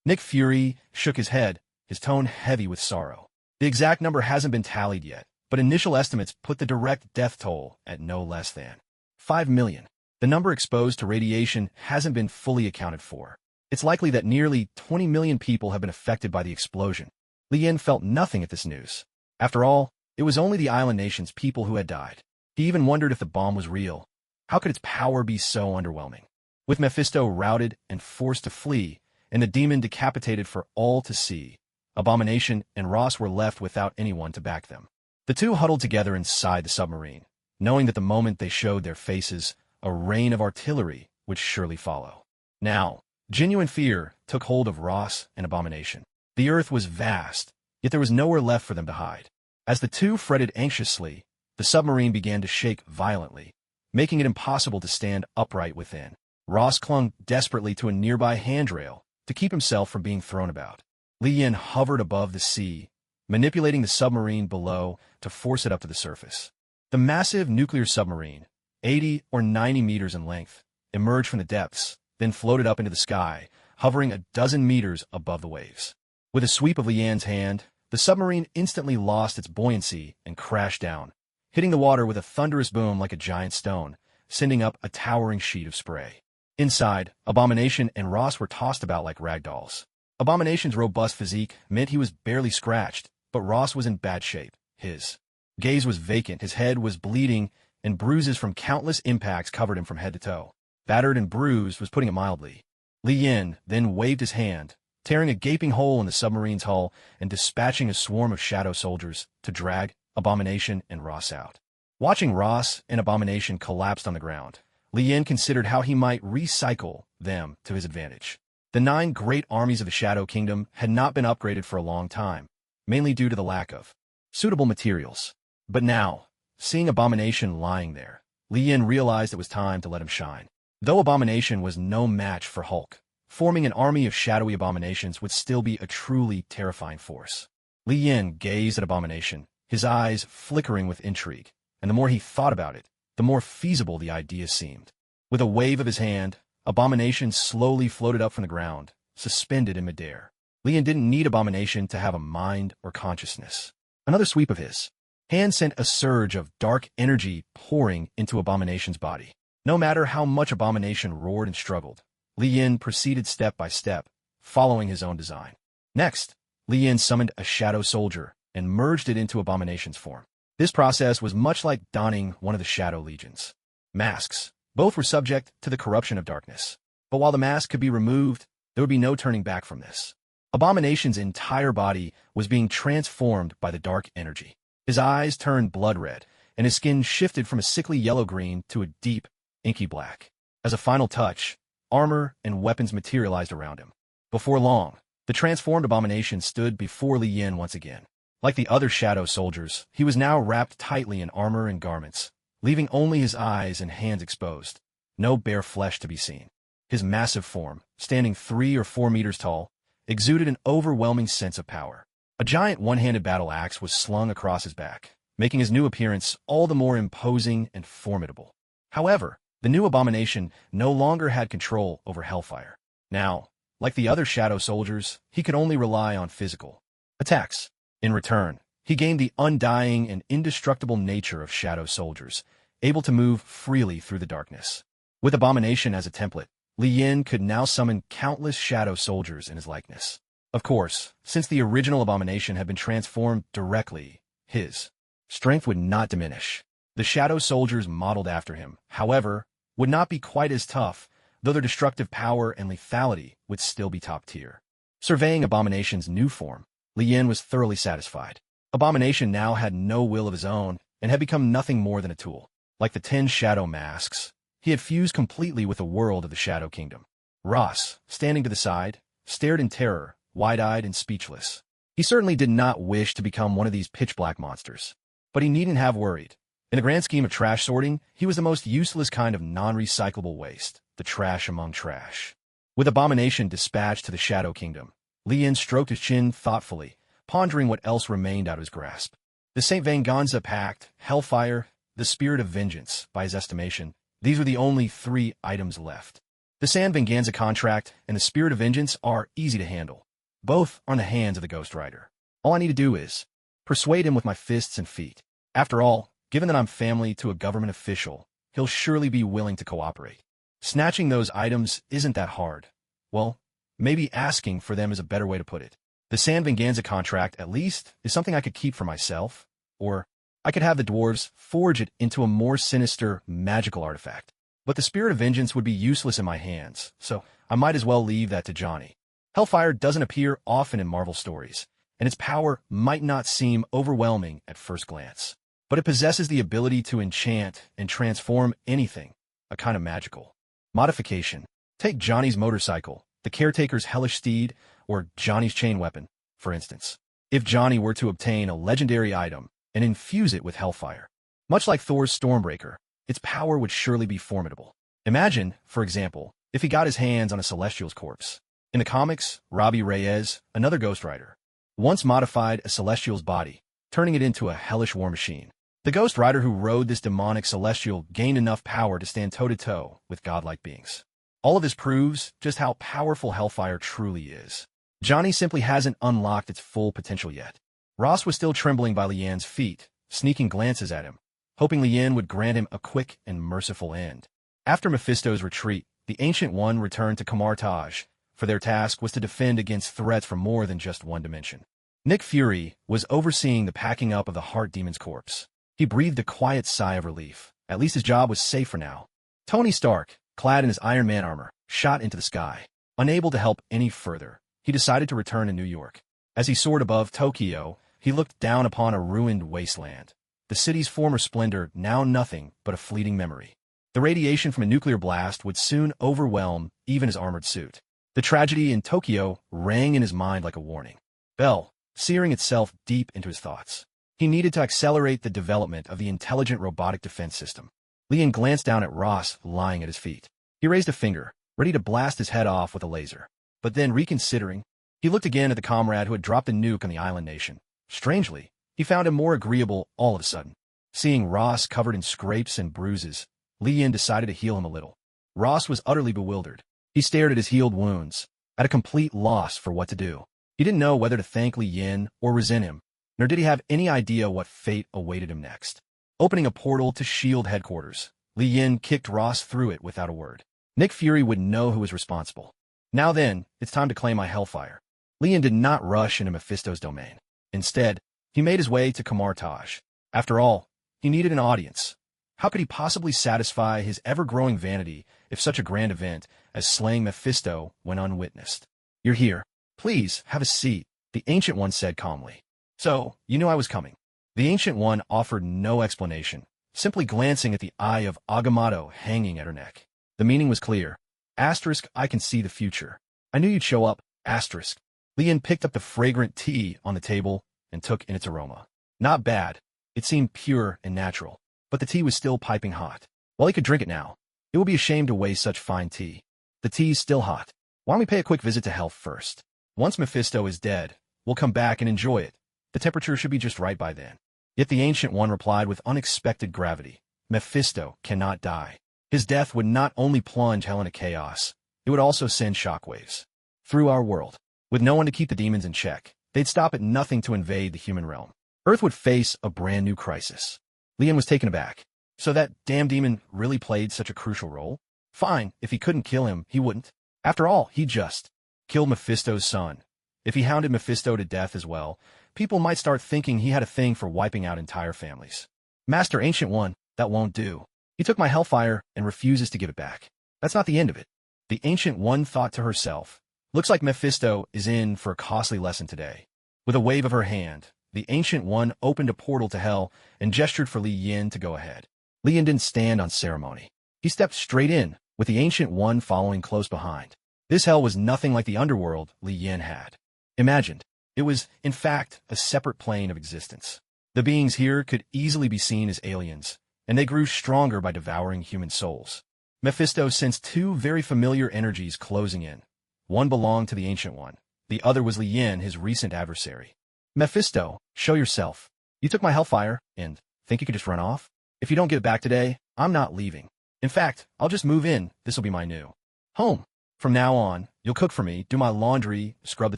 Nick Fury shook his head, his tone heavy with sorrow. The exact number hasn't been tallied yet, but initial estimates put the direct death toll at no less than 5 million. The number exposed to radiation hasn't been fully accounted for. It's likely that nearly 20 million people have been affected by the explosion. Li Yin felt nothing at this news. After all, it was only the island nation's people who had died. He even wondered if the bomb was real. How could its power be so underwhelming? With Mephisto routed and forced to flee, and the demon decapitated for all to see, Abomination and Ross were left without anyone to back them. The two huddled together inside the submarine, knowing that the moment they showed their faces, a rain of artillery would surely follow. Now, genuine fear took hold of Ross and Abomination. The earth was vast, yet there was nowhere left for them to hide. As the two fretted anxiously, the submarine began to shake violently, making it impossible to stand upright within. Ross clung desperately to a nearby handrail to keep himself from being thrown about. Li Yin hovered above the sea, manipulating the submarine below to force it up to the surface. The massive nuclear submarine, 80 or 90 meters in length, emerged from the depths, then floated up into the sky, hovering a dozen meters above the waves. With a sweep of Li Yin's hand, the submarine instantly lost its buoyancy and crashed down, hitting the water with a thunderous boom like a giant stone, sending up a towering sheet of spray. Inside, Abomination and Ross were tossed about like rag dolls. Abomination's robust physique meant he was barely scratched, but Ross was in bad shape. His gaze was vacant, his head was bleeding, and bruises from countless impacts covered him from head to toe. Battered and bruised was putting it mildly. Li Yin then waved his hand, tearing a gaping hole in the submarine's hull and dispatching a swarm of shadow soldiers to drag Abomination and Ross out. Watching Ross and Abomination collapsed on the ground, Li Yin considered how he might recycle them to his advantage. The 9 great armies of the Shadow Kingdom had not been upgraded for a long time, mainly due to the lack of suitable materials. But now, seeing Abomination lying there, Li Yin realized it was time to let him shine. Though Abomination was no match for Hulk, forming an army of shadowy abominations would still be a truly terrifying force. Li Yin gazed at Abomination, his eyes flickering with intrigue, and the more he thought about it, the more feasible the idea seemed. With a wave of his hand, Abomination slowly floated up from the ground, suspended in midair. Li Yin didn't need Abomination to have a mind or consciousness. Another sweep of his hand sent a surge of dark energy pouring into Abomination's body. No matter how much Abomination roared and struggled, Li Yin proceeded step by step, following his own design. Next, Li Yin summoned a shadow soldier and merged it into Abomination's form. This process was much like donning one of the Shadow Legions. Masks. Both were subject to the corruption of darkness. But while the mask could be removed, there would be no turning back from this. Abomination's entire body was being transformed by the dark energy. His eyes turned blood red, and his skin shifted from a sickly yellow-green to a deep, inky black. As a final touch, armor and weapons materialized around him. Before long, the transformed Abomination stood before Li Yin once again. Like the other shadow soldiers, he was now wrapped tightly in armor and garments, leaving only his eyes and hands exposed, no bare flesh to be seen. His massive form, standing 3 or 4 meters tall, exuded an overwhelming sense of power. A giant one-handed battle axe was slung across his back, making his new appearance all the more imposing and formidable. However, the new Abomination no longer had control over Hellfire. Now, like the other shadow soldiers, he could only rely on physical attacks. In return, he gained the undying and indestructible nature of shadow soldiers, able to move freely through the darkness. With Abomination as a template, Li Yin could now summon countless shadow soldiers in his likeness. Of course, since the original Abomination had been transformed directly, his strength would not diminish. The shadow soldiers modeled after him, however, would not be quite as tough, though their destructive power and lethality would still be top tier. Surveying Abomination's new form, Li Yin was thoroughly satisfied. Abomination now had no will of his own and had become nothing more than a tool. Like the 10 shadow masks, he had fused completely with the world of the Shadow Kingdom. Ross, standing to the side, stared in terror, wide-eyed and speechless. He certainly did not wish to become one of these pitch-black monsters. But he needn't have worried. In the grand scheme of trash sorting, he was the most useless kind of non-recyclable waste, the trash among trash. With Abomination dispatched to the Shadow Kingdom, Li Yin stroked his chin thoughtfully, pondering what else remained out of his grasp. The St. Venganza Pact, Hellfire, the Spirit of Vengeance, by his estimation, these were the only 3 items left. The San Venganza contract and the Spirit of Vengeance are easy to handle. Both are in the hands of the Ghost Rider. All I need to do is persuade him with my fists and feet. After all, given that I'm family to a government official, he'll surely be willing to cooperate. Snatching those items isn't that hard. Well, maybe asking for them is a better way to put it. The San Venganza contract, at least, is something I could keep for myself, or I could have the dwarves forge it into a more sinister, magical artifact. But the Spirit of Vengeance would be useless in my hands, so I might as well leave that to Johnny. Hellfire doesn't appear often in Marvel stories, and its power might not seem overwhelming at first glance. But it possesses the ability to enchant and transform anything, a kind of magical modification. Take Johnny's motorcycle, the Caretaker's hellish steed, or Johnny's chain weapon, for instance. If Johnny were to obtain a legendary item and infuse it with Hellfire, much like Thor's Stormbreaker, its power would surely be formidable. Imagine, for example, if he got his hands on a Celestial's corpse. In the comics, Robbie Reyes, another Ghost Rider, once modified a Celestial's body, turning it into a hellish war machine. The Ghost Rider who rode this demonic Celestial gained enough power to stand toe-to-toe with godlike beings. All of this proves just how powerful Hellfire truly is. Johnny simply hasn't unlocked its full potential yet. Ross was still trembling by Li Yin's feet, sneaking glances at him, hoping Li Yin would grant him a quick and merciful end. After Mephisto's retreat, the Ancient One returned to Kamartaj, for their task was to defend against threats from more than just one dimension. Nick Fury was overseeing the packing up of the Heart Demon's corpse. He breathed a quiet sigh of relief. At least his job was safe for now. Tony Stark, clad in his Iron Man armor, shot into the sky. Unable to help any further, he decided to return to New York. As he soared above Tokyo, he looked down upon a ruined wasteland. The city's former splendor now nothing but a fleeting memory. The radiation from a nuclear blast would soon overwhelm even his armored suit. The tragedy in Tokyo rang in his mind like a warning bell, searing itself deep into his thoughts. He needed to accelerate the development of the intelligent robotic defense system. Leon glanced down at Ross lying at his feet. He raised a finger, ready to blast his head off with a laser. But then, reconsidering, he looked again at the comrade who had dropped a nuke on the island nation. Strangely, he found him more agreeable all of a sudden. Seeing Ross covered in scrapes and bruises, Leon decided to heal him a little. Ross was utterly bewildered. He stared at his healed wounds, at a complete loss for what to do. He didn't know whether to thank Li Yin or resent him, nor did he have any idea what fate awaited him next. Opening a portal to S.H.I.E.L.D. headquarters, Li Yin kicked Ross through it without a word. Nick Fury would know who was responsible. Now then, it's time to claim my hellfire. Leon did not rush into Mephisto's domain. Instead, he made his way to Kamartaj. After all, he needed an audience. How could he possibly satisfy his ever-growing vanity if such a grand event as slaying Mephisto went unwitnessed? You're here. Please, have a seat, the Ancient One said calmly. So, you knew I was coming. The Ancient One offered no explanation, simply glancing at the eye of Agamotto hanging at her neck. The meaning was clear. Asterisk, I can see the future. I knew you'd show up. Asterisk. Leon picked up the fragrant tea on the table and took in its aroma. Not bad. It seemed pure and natural, but the tea was still piping hot. Well, he could drink it now. It would be a shame to waste such fine tea. The tea's still hot. Why don't we pay a quick visit to Hell first? Once Mephisto is dead, we'll come back and enjoy it. The temperature should be just right by then. Yet the Ancient One replied with unexpected gravity. Mephisto cannot die. His death would not only plunge hell into chaos, it would also send shockwaves through our world. With no one to keep the demons in check, they'd stop at nothing to invade the human realm. Earth would face a brand new crisis. Leon was taken aback. So that damn demon really played such a crucial role? Fine, if he couldn't kill him, he wouldn't. After all, he just killed Mephisto's son. If he hounded Mephisto to death as well, people might start thinking he had a thing for wiping out entire families. Master Ancient One, that won't do. He took my hellfire and refuses to give it back. That's not the end of it. The Ancient One thought to herself. Looks like Mephisto is in for a costly lesson today. With a wave of her hand, the Ancient One opened a portal to hell and gestured for Li Yin to go ahead. Li Yin didn't stand on ceremony. He stepped straight in, with the Ancient One following close behind. This hell was nothing like the underworld Li Yin had imagined. It was, in fact, a separate plane of existence. The beings here could easily be seen as aliens, and they grew stronger by devouring human souls. Mephisto sensed two very familiar energies closing in. One belonged to the Ancient One. The other was Li Yin, his recent adversary. Mephisto, show yourself. You took my hellfire, and think you could just run off? If you don't get it back today, I'm not leaving. In fact, I'll just move in. This'll be my new home. From now on, you'll cook for me, do my laundry, scrub the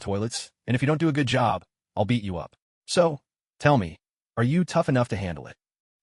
toilets, and if you don't do a good job, I'll beat you up. So, tell me, are you tough enough to handle it?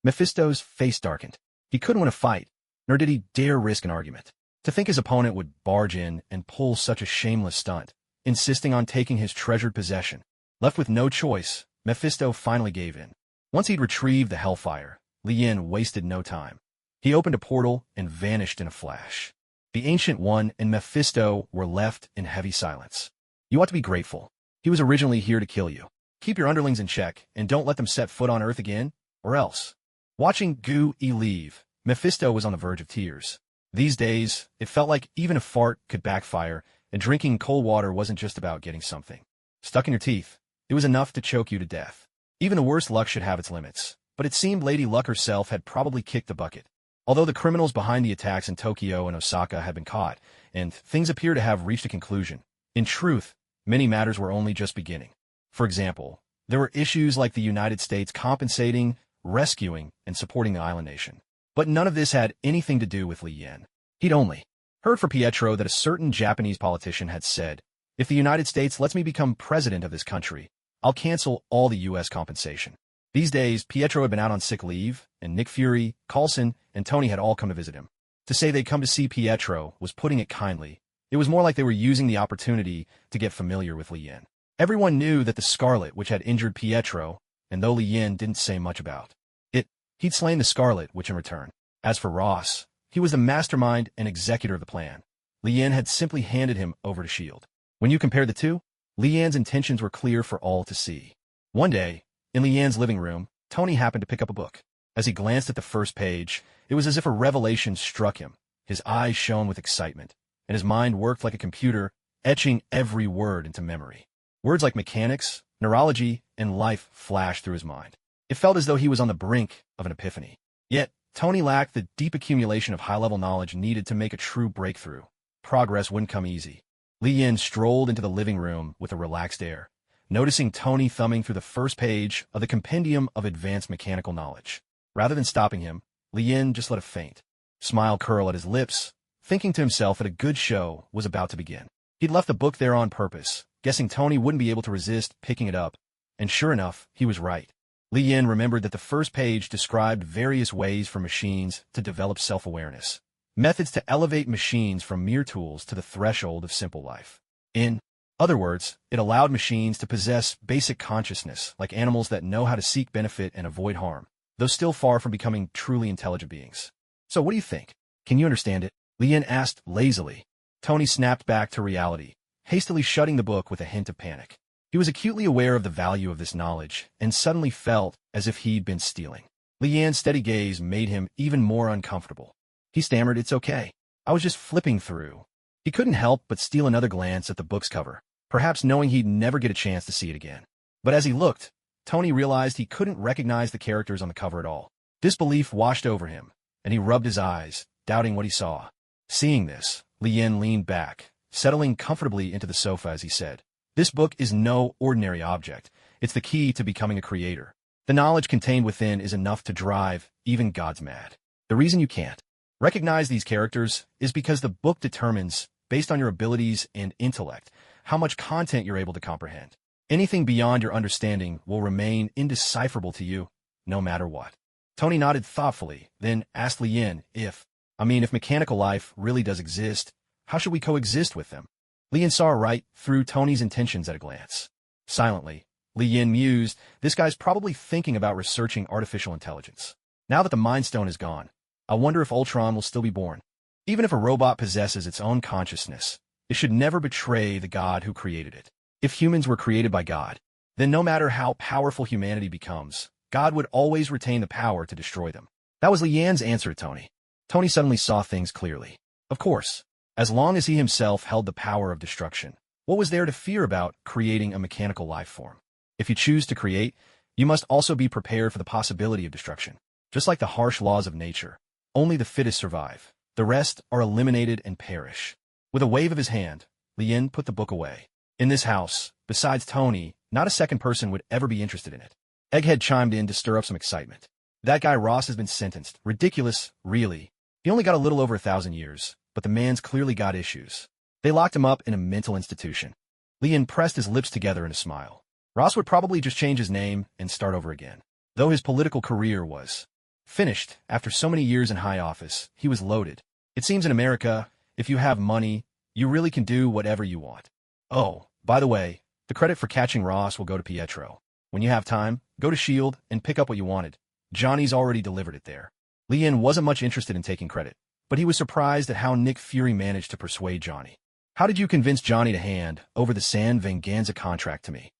Mephisto's face darkened. He couldn't win a fight, nor did he dare risk an argument. To think his opponent would barge in and pull such a shameless stunt, insisting on taking his treasured possession. Left with no choice, Mephisto finally gave in. Once he'd retrieved the hellfire, Li Yin wasted no time. He opened a portal and vanished in a flash. The Ancient One and Mephisto were left in heavy silence. You ought to be grateful. He was originally here to kill you. Keep your underlings in check, and don't let them set foot on Earth again, or else. Watching Gu-E leave, Mephisto was on the verge of tears. These days, it felt like even a fart could backfire, and drinking cold water wasn't just about getting something stuck in your teeth. It was enough to choke you to death. Even the worst luck should have its limits, but it seemed Lady Luck herself had probably kicked the bucket. Although the criminals behind the attacks in Tokyo and Osaka had been caught, and things appear to have reached a conclusion, in truth, many matters were only just beginning. For example, there were issues like the United States compensating, rescuing, and supporting the island nation. But none of this had anything to do with Li Yin. He'd only heard from Pietro that a certain Japanese politician had said, if the United States lets me become president of this country, I'll cancel all the U.S. compensation. These days, Pietro had been out on sick leave, and Nick Fury, Coulson, and Tony had all come to visit him. To say they'd come to see Pietro was putting it kindly. It was more like they were using the opportunity to get familiar with Li Yin. Everyone knew that the Scarlet which had injured Pietro, and though Li Yin didn't say much about it, he'd slain the Scarlet which in return. As for Ross, he was the mastermind and executor of the plan. Li Yin had simply handed him over to S.H.I.E.L.D. When you compare the two, Li Yin's intentions were clear for all to see. One day, in Li Yin's living room, Tony happened to pick up a book. As he glanced at the first page, it was as if a revelation struck him. His eyes shone with excitement, and his mind worked like a computer, etching every word into memory. Words like mechanics, neurology, and life flashed through his mind. It felt as though he was on the brink of an epiphany. Yet, Tony lacked the deep accumulation of high-level knowledge needed to make a true breakthrough. Progress wouldn't come easy. Li Yin strolled into the living room with a relaxed air, noticing Tony thumbing through the first page of the Compendium of Advanced Mechanical Knowledge. Rather than stopping him, Li Yin just let a faint smile curl at his lips, thinking to himself that a good show was about to begin. He'd left the book there on purpose, guessing Tony wouldn't be able to resist picking it up, and sure enough, he was right. Li Yin remembered that the first page described various ways for machines to develop self-awareness, methods to elevate machines from mere tools to the threshold of simple life. In other words, it allowed machines to possess basic consciousness, like animals that know how to seek benefit and avoid harm, though still far from becoming truly intelligent beings. So what do you think? Can you understand it? Li Yin asked lazily. Tony snapped back to reality, hastily shutting the book with a hint of panic. He was acutely aware of the value of this knowledge, and suddenly felt as if he'd been stealing. Li Yan's steady gaze made him even more uncomfortable. He stammered, "It's okay. I was just flipping through." He couldn't help but steal another glance at the book's cover, perhaps knowing he'd never get a chance to see it again. But as he looked, Tony realized he couldn't recognize the characters on the cover at all. Disbelief washed over him, and he rubbed his eyes, doubting what he saw. Seeing this, Li Yin leaned back, settling comfortably into the sofa as he said, "This book is no ordinary object. It's the key to becoming a creator. The knowledge contained within is enough to drive even gods mad. The reason you can't recognize these characters is because the book determines, based on your abilities and intellect, how much content you're able to comprehend. Anything beyond your understanding will remain indecipherable to you, no matter what." Tony nodded thoughtfully, then asked Li Yin if mechanical life really does exist, how should we coexist with them? Li Yin saw right through Tony's intentions at a glance. Silently, Li Yin mused, this guy's probably thinking about researching artificial intelligence. Now that the Mind Stone is gone, I wonder if Ultron will still be born. Even if a robot possesses its own consciousness, it should never betray the God who created it. If humans were created by God, then no matter how powerful humanity becomes, God would always retain the power to destroy them. That was Li Yan's answer to Tony. Tony suddenly saw things clearly. Of course, as long as he himself held the power of destruction, what was there to fear about creating a mechanical life form? If you choose to create, you must also be prepared for the possibility of destruction. Just like the harsh laws of nature, only the fittest survive. The rest are eliminated and perish. With a wave of his hand, Li Yin put the book away. In this house, besides Tony, not a second person would ever be interested in it. Egghead chimed in to stir up some excitement. That guy Ross has been sentenced. Ridiculous, really. He only got a little over 1,000 years, but the man's clearly got issues. They locked him up in a mental institution. Li Yin pressed his lips together in a smile. Ross would probably just change his name and start over again. Though his political career was finished after so many years in high office, he was loaded. It seems in America, if you have money, you really can do whatever you want. Oh, by the way, the credit for catching Ross will go to Pietro. When you have time, go to S.H.I.E.L.D. and pick up what you wanted. Johnny's already delivered it there. Li Yin wasn't much interested in taking credit, but he was surprised at how Nick Fury managed to persuade Johnny. How did you convince Johnny to hand over the San Venganza contract to me?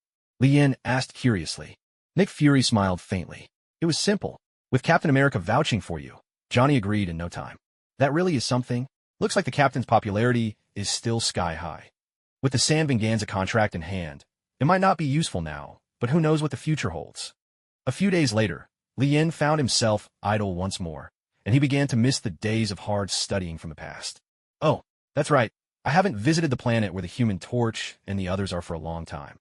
Li Yin asked curiously. Nick Fury smiled faintly. It was simple. With Captain America vouching for you, Johnny agreed in no time. That really is something. Looks like the Captain's popularity is still sky high. With the San Venganza contract in hand, it might not be useful now, but who knows what the future holds. A few days later, Li Yin found himself idle once more, and he began to miss the days of hard studying from the past. Oh, that's right. I haven't visited the planet where the Human Torch and the others are for a long time.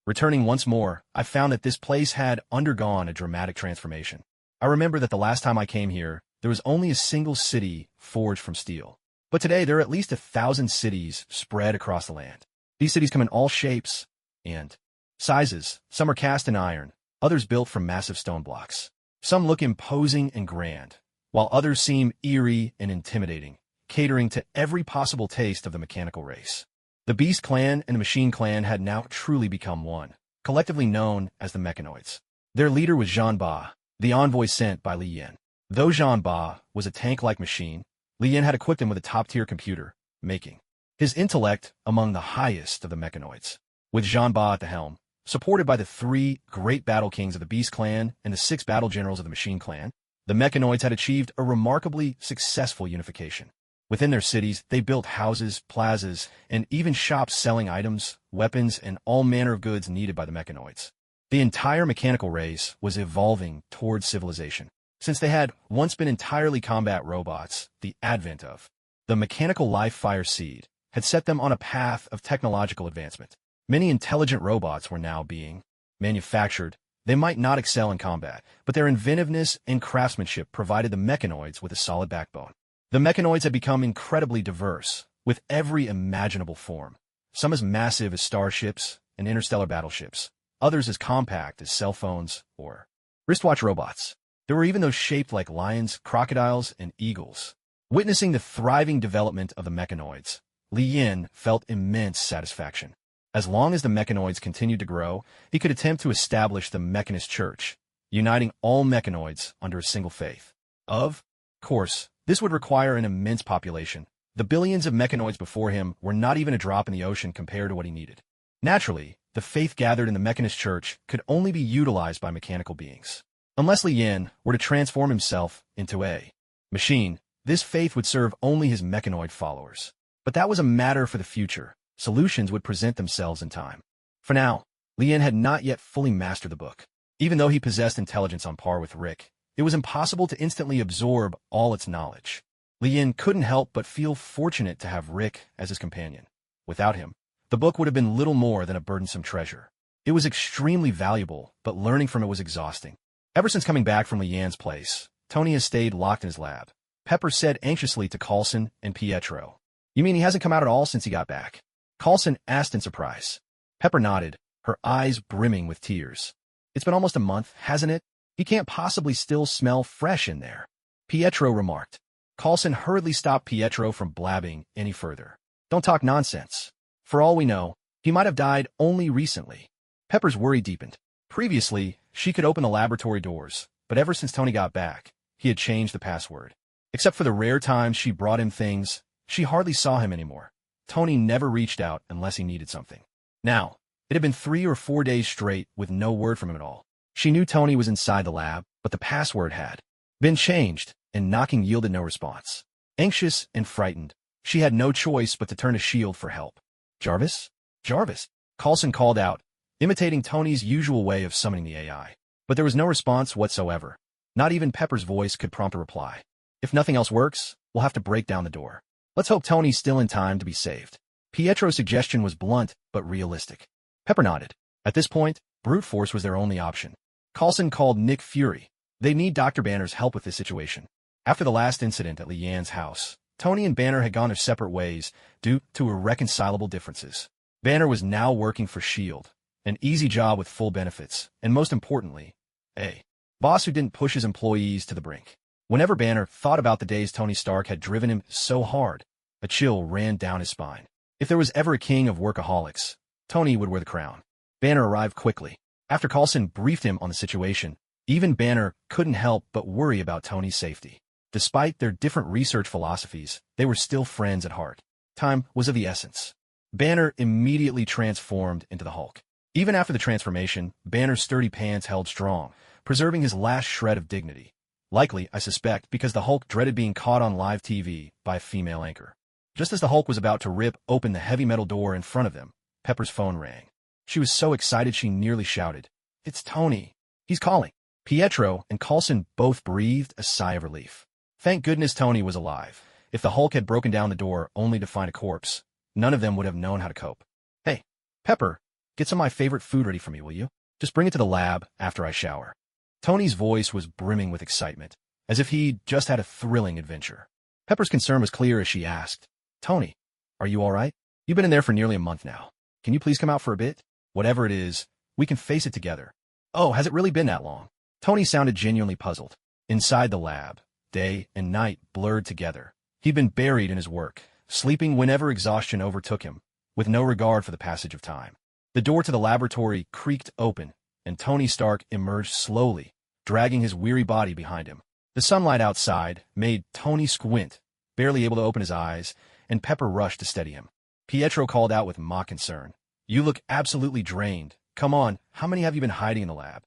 Returning once more, I found that this place had undergone a dramatic transformation. I remember that the last time I came here, there was only a single city forged from steel. But today, there are at least 1,000 cities spread across the land. These cities come in all shapes and sizes. Some are cast in iron, others built from massive stone blocks. Some look imposing and grand, while others seem eerie and intimidating, catering to every possible taste of the mechanical race. The Beast Clan and the Machine Clan had now truly become one, collectively known as the Mechanoids. Their leader was Jean Ba, the envoy sent by Li Yin. Though Jean Ba was a tank-like machine, Li Yin had equipped him with a top-tier computer, making his intellect among the highest of the Mechanoids. With Jean Ba at the helm, supported by the 3 great battle kings of the Beast Clan and the 6 battle generals of the Machine Clan, the Mechanoids had achieved a remarkably successful unification. Within their cities, they built houses, plazas, and even shops selling items, weapons, and all manner of goods needed by the mechanoids. The entire mechanical race was evolving towards civilization. Since they had once been entirely combat robots, the advent of the mechanical life fire seed had set them on a path of technological advancement. Many intelligent robots were now being manufactured. They might not excel in combat, but their inventiveness and craftsmanship provided the mechanoids with a solid backbone. The mechanoids had become incredibly diverse, with every imaginable form. Some as massive as starships and interstellar battleships, others as compact as cell phones or wristwatch robots. There were even those shaped like lions, crocodiles, and eagles. Witnessing the thriving development of the mechanoids, Li Yin felt immense satisfaction. As long as the mechanoids continued to grow, he could attempt to establish the Mechanist Church, uniting all mechanoids under a single faith. Of course, this would require an immense population. The billions of mechanoids before him were not even a drop in the ocean compared to what he needed. Naturally, the faith gathered in the Mechanist Church could only be utilized by mechanical beings. Unless Li Yin were to transform himself into a machine, this faith would serve only his mechanoid followers. But that was a matter for the future. Solutions would present themselves in time. For now, Li Yin had not yet fully mastered the book. Even though he possessed intelligence on par with Rick, it was impossible to instantly absorb all its knowledge. Li Yin couldn't help but feel fortunate to have Rick as his companion. Without him, the book would have been little more than a burdensome treasure. It was extremely valuable, but learning from it was exhausting. Ever since coming back from Li Yan's place, Tony has stayed locked in his lab. Pepper said anxiously to Coulson and Pietro. You mean he hasn't come out at all since he got back? Coulson asked in surprise. Pepper nodded, her eyes brimming with tears. It's been almost a month, hasn't it? He can't possibly still smell fresh in there, Pietro remarked. Coulson hurriedly stopped Pietro from blabbing any further. Don't talk nonsense. For all we know, he might have died only recently. Pepper's worry deepened. Previously, she could open the laboratory doors, but ever since Tony got back, he had changed the password. Except for the rare times she brought him things, she hardly saw him anymore. Tony never reached out unless he needed something. Now, it had been 3 or 4 days straight with no word from him at all. She knew Tony was inside the lab, but the password had been changed, and knocking yielded no response. Anxious and frightened, she had no choice but to turn to S.H.I.E.L.D. for help. Jarvis? Jarvis? Coulson called out, imitating Tony's usual way of summoning the AI. But there was no response whatsoever. Not even Pepper's voice could prompt a reply. If nothing else works, we'll have to break down the door. Let's hope Tony's still in time to be saved. Pietro's suggestion was blunt, but realistic. Pepper nodded. At this point, brute force was their only option. Coulson called Nick Fury. They need Dr. Banner's help with this situation. After the last incident at Li Yan's house, Tony and Banner had gone their separate ways due to irreconcilable differences. Banner was now working for S.H.I.E.L.D., an easy job with full benefits, and most importantly, a boss who didn't push his employees to the brink. Whenever Banner thought about the days Tony Stark had driven him so hard, a chill ran down his spine. If there was ever a king of workaholics, Tony would wear the crown. Banner arrived quickly. After Coulson briefed him on the situation, even Banner couldn't help but worry about Tony's safety. Despite their different research philosophies, they were still friends at heart. Time was of the essence. Banner immediately transformed into the Hulk. Even after the transformation, Banner's sturdy pants held strong, preserving his last shred of dignity. Likely, I suspect, because the Hulk dreaded being caught on live TV by a female anchor. Just as the Hulk was about to rip open the heavy metal door in front of them, Pepper's phone rang. She was so excited she nearly shouted, "It's Tony. He's calling." Pietro and Coulson both breathed a sigh of relief. Thank goodness Tony was alive. If the Hulk had broken down the door only to find a corpse, none of them would have known how to cope. "Hey, Pepper, get some of my favorite food ready for me, will you? Just bring it to the lab after I shower." Tony's voice was brimming with excitement, as if he'd just had a thrilling adventure. Pepper's concern was clear as she asked, "Tony, are you all right? You've been in there for nearly a month now. Can you please come out for a bit? Whatever it is, we can face it together." "Oh, has it really been that long?" Tony sounded genuinely puzzled. Inside the lab, day and night blurred together. He'd been buried in his work, sleeping whenever exhaustion overtook him, with no regard for the passage of time. The door to the laboratory creaked open, and Tony Stark emerged slowly, dragging his weary body behind him. The sunlight outside made Tony squint, barely able to open his eyes, and Pepper rushed to steady him. Pietro called out with mock concern, "You look absolutely drained. Come on, how many have you been hiding in the lab?"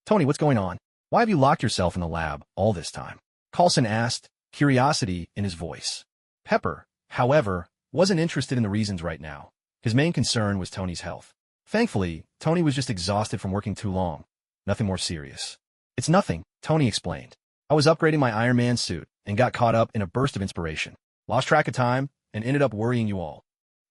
"Tony, what's going on? Why have you locked yourself in the lab all this time?" Coulson asked, curiosity in his voice. Pepper, however, wasn't interested in the reasons right now. His main concern was Tony's health. Thankfully, Tony was just exhausted from working too long. Nothing more serious. It's nothing, Tony explained. I was upgrading my Iron Man suit and got caught up in a burst of inspiration. Lost track of time and ended up worrying you all.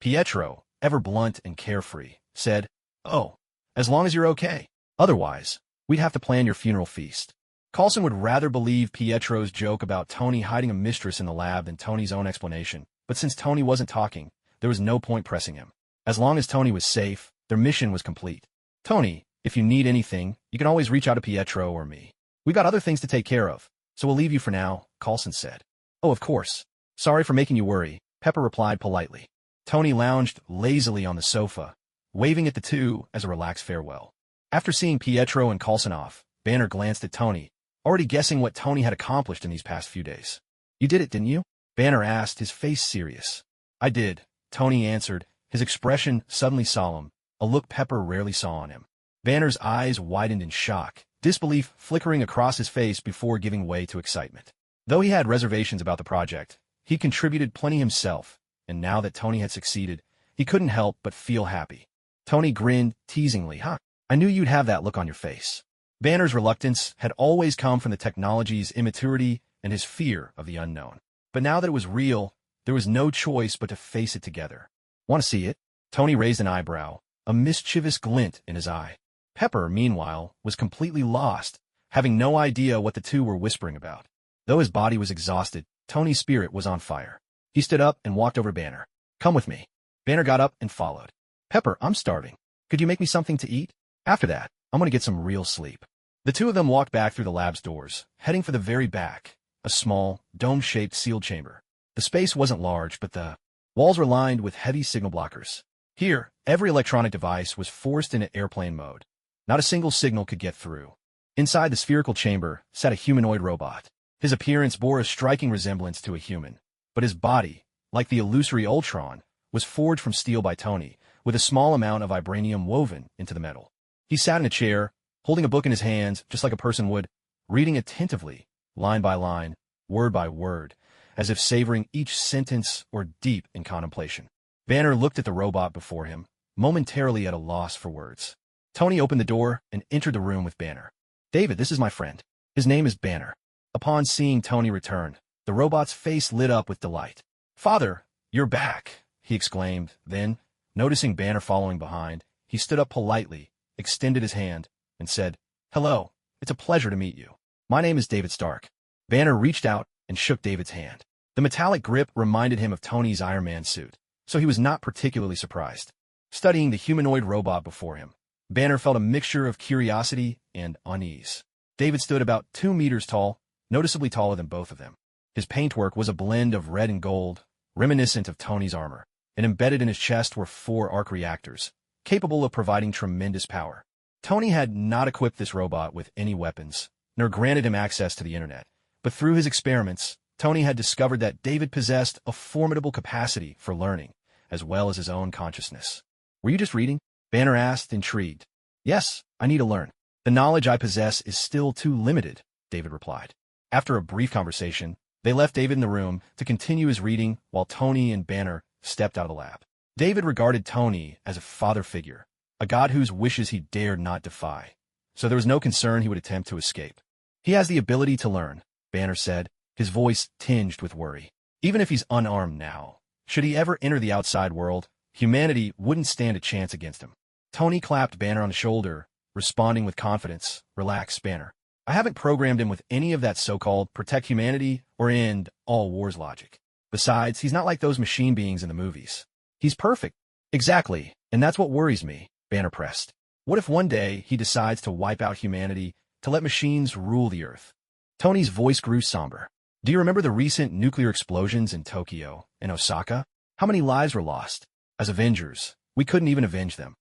Pietro, ever blunt and carefree, said, "Oh, as long as you're okay. Otherwise, we'd have to plan your funeral feast." Coulson would rather believe Pietro's joke about Tony hiding a mistress in the lab than Tony's own explanation, but since Tony wasn't talking, there was no point pressing him. As long as Tony was safe, their mission was complete. "Tony, if you need anything, you can always reach out to Pietro or me. We've got other things to take care of, so we'll leave you for now," Coulson said. "Oh, of course. Sorry for making you worry," Pepper replied politely. Tony lounged lazily on the sofa, waving at the two as a relaxed farewell. After seeing Pietro and Coulson off, Banner glanced at Tony, already guessing what Tony had accomplished in these past few days. "You did it, didn't you?" Banner asked, his face serious. "I did," Tony answered, his expression suddenly solemn, a look Pepper rarely saw on him. Banner's eyes widened in shock, disbelief flickering across his face before giving way to excitement. Though he had reservations about the project, he contributed plenty himself, and now that Tony had succeeded, he couldn't help but feel happy. Tony grinned teasingly. "Huh, I knew you'd have that look on your face." Banner's reluctance had always come from the technology's immaturity and his fear of the unknown. But now that it was real, there was no choice but to face it together. "Want to see it?" Tony raised an eyebrow, a mischievous glint in his eye. Pepper, meanwhile, was completely lost, having no idea what the two were whispering about. Though his body was exhausted, Tony's spirit was on fire. He stood up and walked over to Banner. "Come with me." Banner got up and followed. "Pepper, I'm starving. Could you make me something to eat? After that, I'm going to get some real sleep." The two of them walked back through the lab's doors, heading for the very back, a small, dome-shaped sealed chamber. The space wasn't large, but the walls were lined with heavy signal blockers. Here, every electronic device was forced into airplane mode. Not a single signal could get through. Inside the spherical chamber sat a humanoid robot. His appearance bore a striking resemblance to a human, but his body, like the illusory Ultron, was forged from steel by Tony, with a small amount of vibranium woven into the metal. He sat in a chair, holding a book in his hands just like a person would, reading attentively, line by line, word by word, as if savoring each sentence or deep in contemplation. Banner looked at the robot before him, momentarily at a loss for words. Tony opened the door and entered the room with Banner. "David, this is my friend. His name is Banner." Upon seeing Tony return, the robot's face lit up with delight. "Father, you're back," he exclaimed. Then, noticing Banner following behind, he stood up politely, extended his hand, and said, "Hello, it's a pleasure to meet you. My name is David Stark." Banner reached out and shook David's hand. The metallic grip reminded him of Tony's Iron Man suit, so he was not particularly surprised. Studying the humanoid robot before him, Banner felt a mixture of curiosity and unease. David stood about 2 meters tall, noticeably taller than both of them. His paintwork was a blend of red and gold, reminiscent of Tony's armor, and embedded in his chest were 4 arc reactors, capable of providing tremendous power. Tony had not equipped this robot with any weapons, nor granted him access to the internet, but through his experiments, Tony had discovered that David possessed a formidable capacity for learning, as well as his own consciousness. "Were you just reading?" Banner asked, intrigued. "Yes, I need to learn. The knowledge I possess is still too limited," David replied. After a brief conversation, they left David in the room to continue his reading while Tony and Banner stepped out of the lab. David regarded Tony as a father figure, a god whose wishes he dared not defy, so there was no concern he would attempt to escape. "He has the ability to learn," Banner said, his voice tinged with worry. "Even if he's unarmed now, should he ever enter the outside world, humanity wouldn't stand a chance against him." Tony clapped Banner on the shoulder, responding with confidence. "Relax, Banner. I haven't programmed him with any of that so-called protect humanity or end all wars logic. Besides, he's not like those machine beings in the movies. He's perfect." "Exactly, and that's what worries me," Banner pressed. "What if one day he decides to wipe out humanity to let machines rule the Earth?" Tony's voice grew somber. "Do you remember the recent nuclear explosions in Tokyo and Osaka? How many lives were lost? As Avengers, we couldn't even avenge them."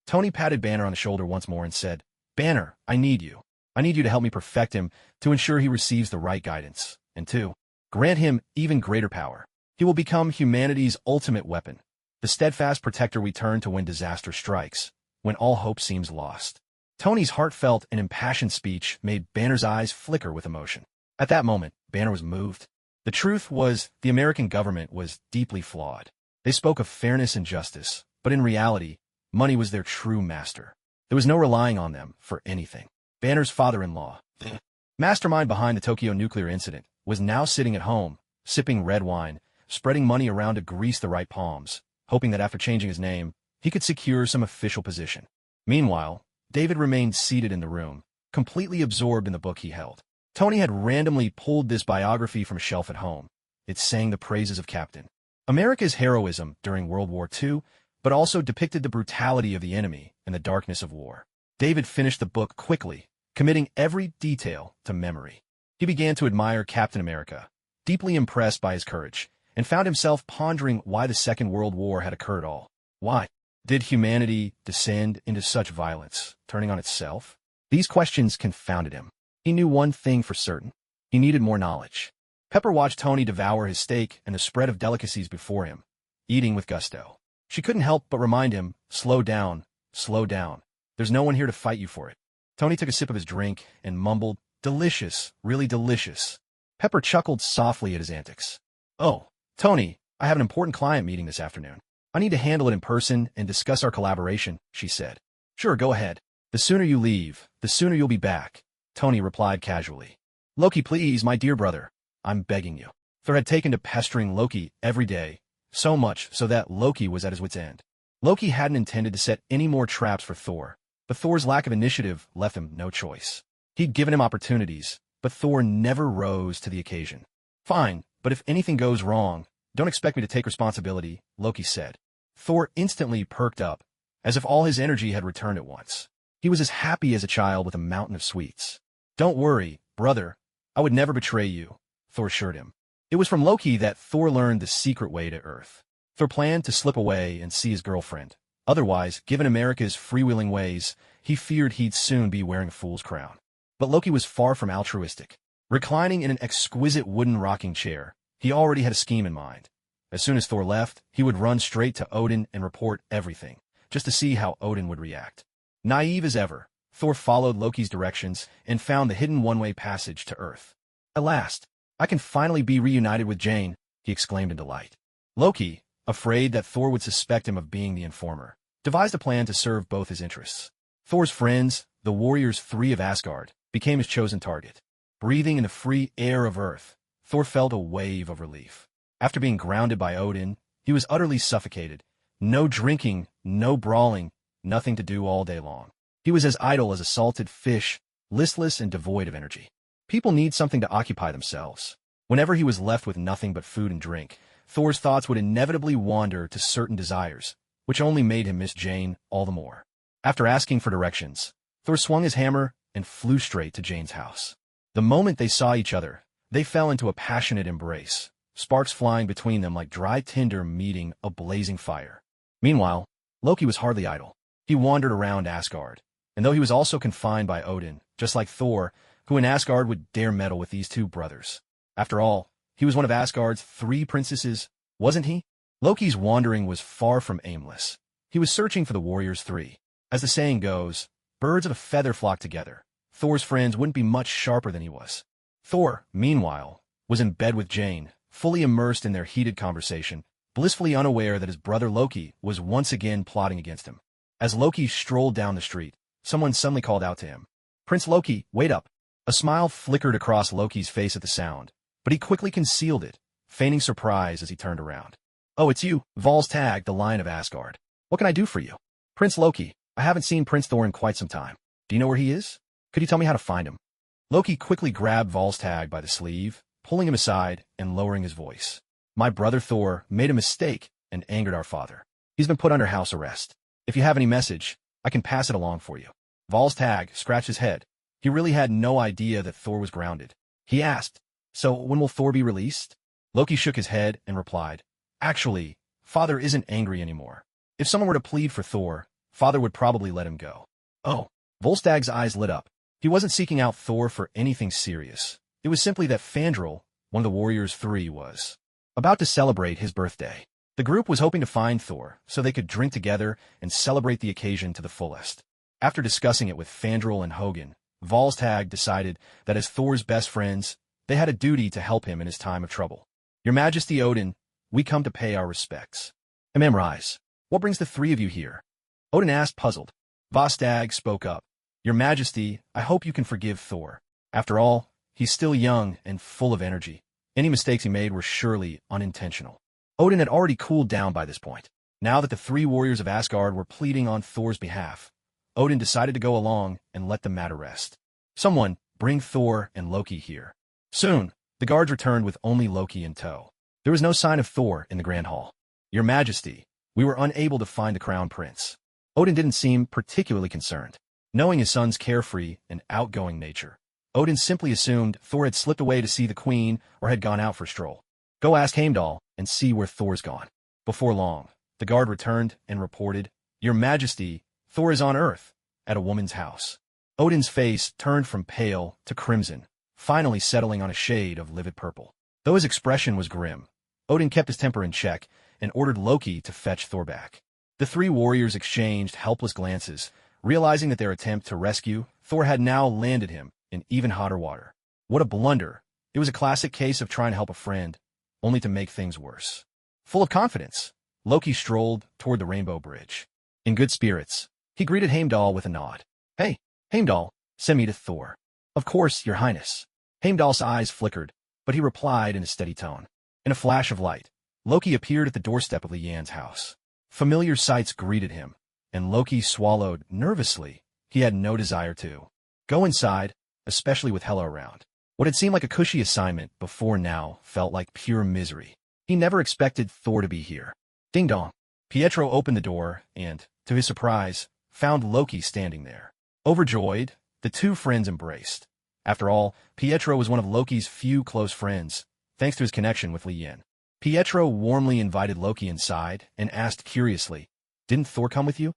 Tony patted Banner on the shoulder once more and said, "Banner, I need you. I need you to help me perfect him to ensure he receives the right guidance, and to grant him even greater power. He will become humanity's ultimate weapon, the steadfast protector we turn to when disaster strikes, when all hope seems lost." Tony's heartfelt and impassioned speech made Banner's eyes flicker with emotion. At that moment, Banner was moved. The truth was, the American government was deeply flawed. They spoke of fairness and justice, but in reality, money was their true master. There was no relying on them for anything. Banner's father-in-law, the mastermind behind the Tokyo nuclear incident, was now sitting at home, sipping red wine, spreading money around to grease the right palms, hoping that after changing his name, he could secure some official position. Meanwhile, David remained seated in the room, completely absorbed in the book he held. Tony had randomly pulled this biography from a shelf at home. It sang the praises of Captain America's heroism during World War II, but also depicted the brutality of the enemy and the darkness of war. David finished the book quickly, committing every detail to memory. He began to admire Captain America, deeply impressed by his courage, and found himself pondering why the Second World War had occurred at all. Why did humanity descend into such violence, turning on itself? These questions confounded him. He knew one thing for certain. He needed more knowledge. Pepper watched Tony devour his steak and the spread of delicacies before him, eating with gusto. She couldn't help but remind him, slow down, slow down. There's no one here to fight you for it. Tony took a sip of his drink and mumbled, delicious, really delicious. Pepper chuckled softly at his antics. Oh, Tony, I have an important client meeting this afternoon. I need to handle it in person and discuss our collaboration, she said. Sure, go ahead. The sooner you leave, the sooner you'll be back, Tony replied casually. Loki, please, my dear brother. I'm begging you. Thor had taken to pestering Loki every day, so much so that Loki was at his wit's end. Loki hadn't intended to set any more traps for Thor, but Thor's lack of initiative left him no choice. He'd given him opportunities, but Thor never rose to the occasion. Fine, but if anything goes wrong, don't expect me to take responsibility, Loki said. Thor instantly perked up, as if all his energy had returned at once. He was as happy as a child with a mountain of sweets. Don't worry, brother. I would never betray you, Thor assured him. It was from Loki that Thor learned the secret way to Earth. Thor planned to slip away and see his girlfriend. Otherwise, given America's freewheeling ways, he feared he'd soon be wearing a fool's crown. But Loki was far from altruistic. Reclining in an exquisite wooden rocking chair, he already had a scheme in mind. As soon as Thor left, he would run straight to Odin and report everything, just to see how Odin would react. Naive as ever, Thor followed Loki's directions and found the hidden one-way passage to Earth. At last, I can finally be reunited with Jane, he exclaimed in delight. Loki, afraid that Thor would suspect him of being the informer, devised a plan to serve both his interests. Thor's friends, the Warriors 3 of Asgard, became his chosen target. Breathing in the free air of Earth, Thor felt a wave of relief. After being grounded by Odin, he was utterly suffocated. No drinking, no brawling, nothing to do all day long. He was as idle as a salted fish, listless and devoid of energy. People need something to occupy themselves. Whenever he was left with nothing but food and drink, Thor's thoughts would inevitably wander to certain desires, which only made him miss Jane all the more. After asking for directions, Thor swung his hammer and flew straight to Jane's house. The moment they saw each other, they fell into a passionate embrace, sparks flying between them like dry tinder meeting a blazing fire. Meanwhile, Loki was hardly idle. He wandered around Asgard, and though he was also confined by Odin, just like Thor, who in Asgard would dare meddle with these two brothers. After all, he was one of Asgard's 3 princesses, wasn't he? Loki's wandering was far from aimless. He was searching for the Warriors 3. As the saying goes, birds of a feather flock together. Thor's friends wouldn't be much sharper than he was. Thor, meanwhile, was in bed with Jane, fully immersed in their heated conversation, blissfully unaware that his brother Loki was once again plotting against him. As Loki strolled down the street, someone suddenly called out to him, "Prince Loki, wait up." A smile flickered across Loki's face at the sound, but he quickly concealed it, feigning surprise as he turned around. "Oh, it's you, Volstagg, the Lion of Asgard. What can I do for you?" "Prince Loki, I haven't seen Prince Thor in quite some time. Do you know where he is? Could you tell me how to find him?" Loki quickly grabbed Volstagg by the sleeve, pulling him aside and lowering his voice. "My brother Thor made a mistake and angered our father. He's been put under house arrest. If you have any message, I can pass it along for you." Volstagg scratched his head. He really had no idea that Thor was grounded. He asked, "So when will Thor be released?" Loki shook his head and replied, "Actually, Father isn't angry anymore. If someone were to plead for Thor, Father would probably let him go." "Oh." Volstagg's eyes lit up. He wasn't seeking out Thor for anything serious. It was simply that Fandral, one of the Warriors 3, was about to celebrate his birthday. The group was hoping to find Thor so they could drink together and celebrate the occasion to the fullest. After discussing it with Fandral and Hogan, Volstagg decided that as Thor's best friends, they had a duty to help him in his time of trouble. Your Majesty Odin, we come to pay our respects. Rise. What brings the three of you here? Odin asked, puzzled. Vastag spoke up. Your Majesty, I hope you can forgive Thor. After all, he's still young and full of energy. Any mistakes he made were surely unintentional. Odin had already cooled down by this point. Now that the three warriors of Asgard were pleading on Thor's behalf, Odin decided to go along and let the matter rest. Someone, bring Thor and Loki here. Soon, the guards returned with only Loki in tow. There was no sign of Thor in the Grand Hall. Your Majesty, we were unable to find the Crown Prince. Odin didn't seem particularly concerned. Knowing his son's carefree and outgoing nature, Odin simply assumed Thor had slipped away to see the Queen or had gone out for a stroll. Go ask Heimdall and see where Thor's gone. Before long, the guard returned and reported, Your Majesty, Thor is on Earth, at a woman's house. Odin's face turned from pale to crimson, finally settling on a shade of livid purple. Though his expression was grim, Odin kept his temper in check and ordered Loki to fetch Thor back. The three warriors exchanged helpless glances, realizing that their attempt to rescue Thor had now landed him in even hotter water. What a blunder. It was a classic case of trying to help a friend, only to make things worse. Full of confidence, Loki strolled toward the Rainbow Bridge. In good spirits, he greeted Heimdall with a nod. Hey, Heimdall, send me to Thor. Of course, Your Highness. Heimdall's eyes flickered, but he replied in a steady tone. In a flash of light, Loki appeared at the doorstep of Lian's house. Familiar sights greeted him, and Loki swallowed nervously. He had no desire to go inside, especially with Hela around. What had seemed like a cushy assignment before now felt like pure misery. He never expected Thor to be here. Ding dong. Pietro opened the door and, to his surprise, found Loki standing there. Overjoyed, the two friends embraced. After all, Pietro was one of Loki's few close friends, thanks to his connection with Lian. Pietro warmly invited Loki inside and asked curiously, Didn't Thor come with you?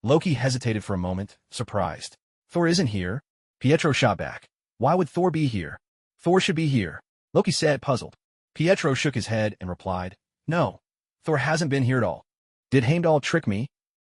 Loki hesitated for a moment, surprised. Thor isn't here. Pietro shot back. Why would Thor be here? Thor should be here, Loki said, puzzled. Pietro shook his head and replied, No, Thor hasn't been here at all. Did Heimdall trick me?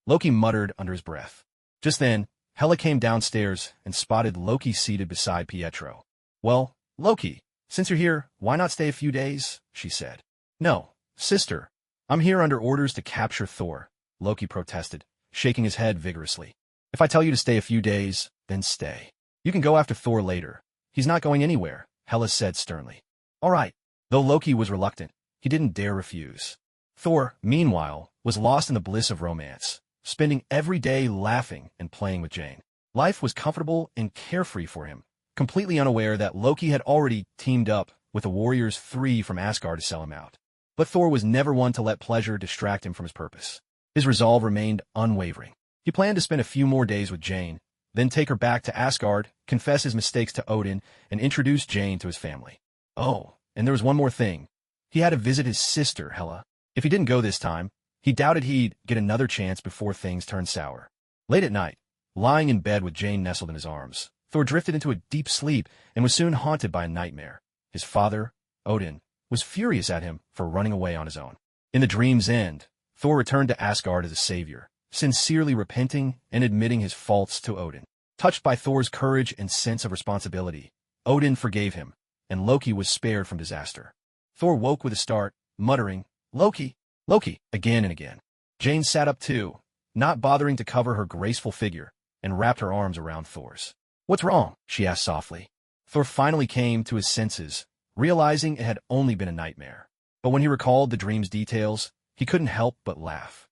Loki muttered under his breath. Just then, Hela came downstairs and spotted Loki seated beside Pietro. Well, Loki, since you're here, why not stay a few days? She said. No, sister. I'm here under orders to capture Thor, Loki protested, shaking his head vigorously. If I tell you to stay a few days, then stay. You can go after Thor later. He's not going anywhere, Hela said sternly. All right. Though Loki was reluctant, he didn't dare refuse. Thor, meanwhile, was lost in the bliss of romance, spending every day laughing and playing with Jane. Life was comfortable and carefree for him, completely unaware that Loki had already teamed up with the Warriors 3 from Asgard to sell him out. But Thor was never one to let pleasure distract him from his purpose. His resolve remained unwavering. He planned to spend a few more days with Jane, then take her back to Asgard, confess his mistakes to Odin, and introduce Jane to his family. Oh, and there was one more thing. He had to visit his sister, Hela. If he didn't go this time, he doubted he'd get another chance before things turned sour. Late at night, lying in bed with Jane nestled in his arms, Thor drifted into a deep sleep and was soon haunted by a nightmare. His father, Odin, was furious at him for running away on his own. In the dream's end, Thor returned to Asgard as a savior, sincerely repenting and admitting his faults to Odin. Touched by Thor's courage and sense of responsibility, Odin forgave him, and Loki was spared from disaster. Thor woke with a start, muttering, Loki, Loki, again and again. Jane sat up too, not bothering to cover her graceful figure, and wrapped her arms around Thor's. What's wrong? She asked softly. Thor finally came to his senses, realizing it had only been a nightmare. But when he recalled the dream's details, he couldn't help but laugh.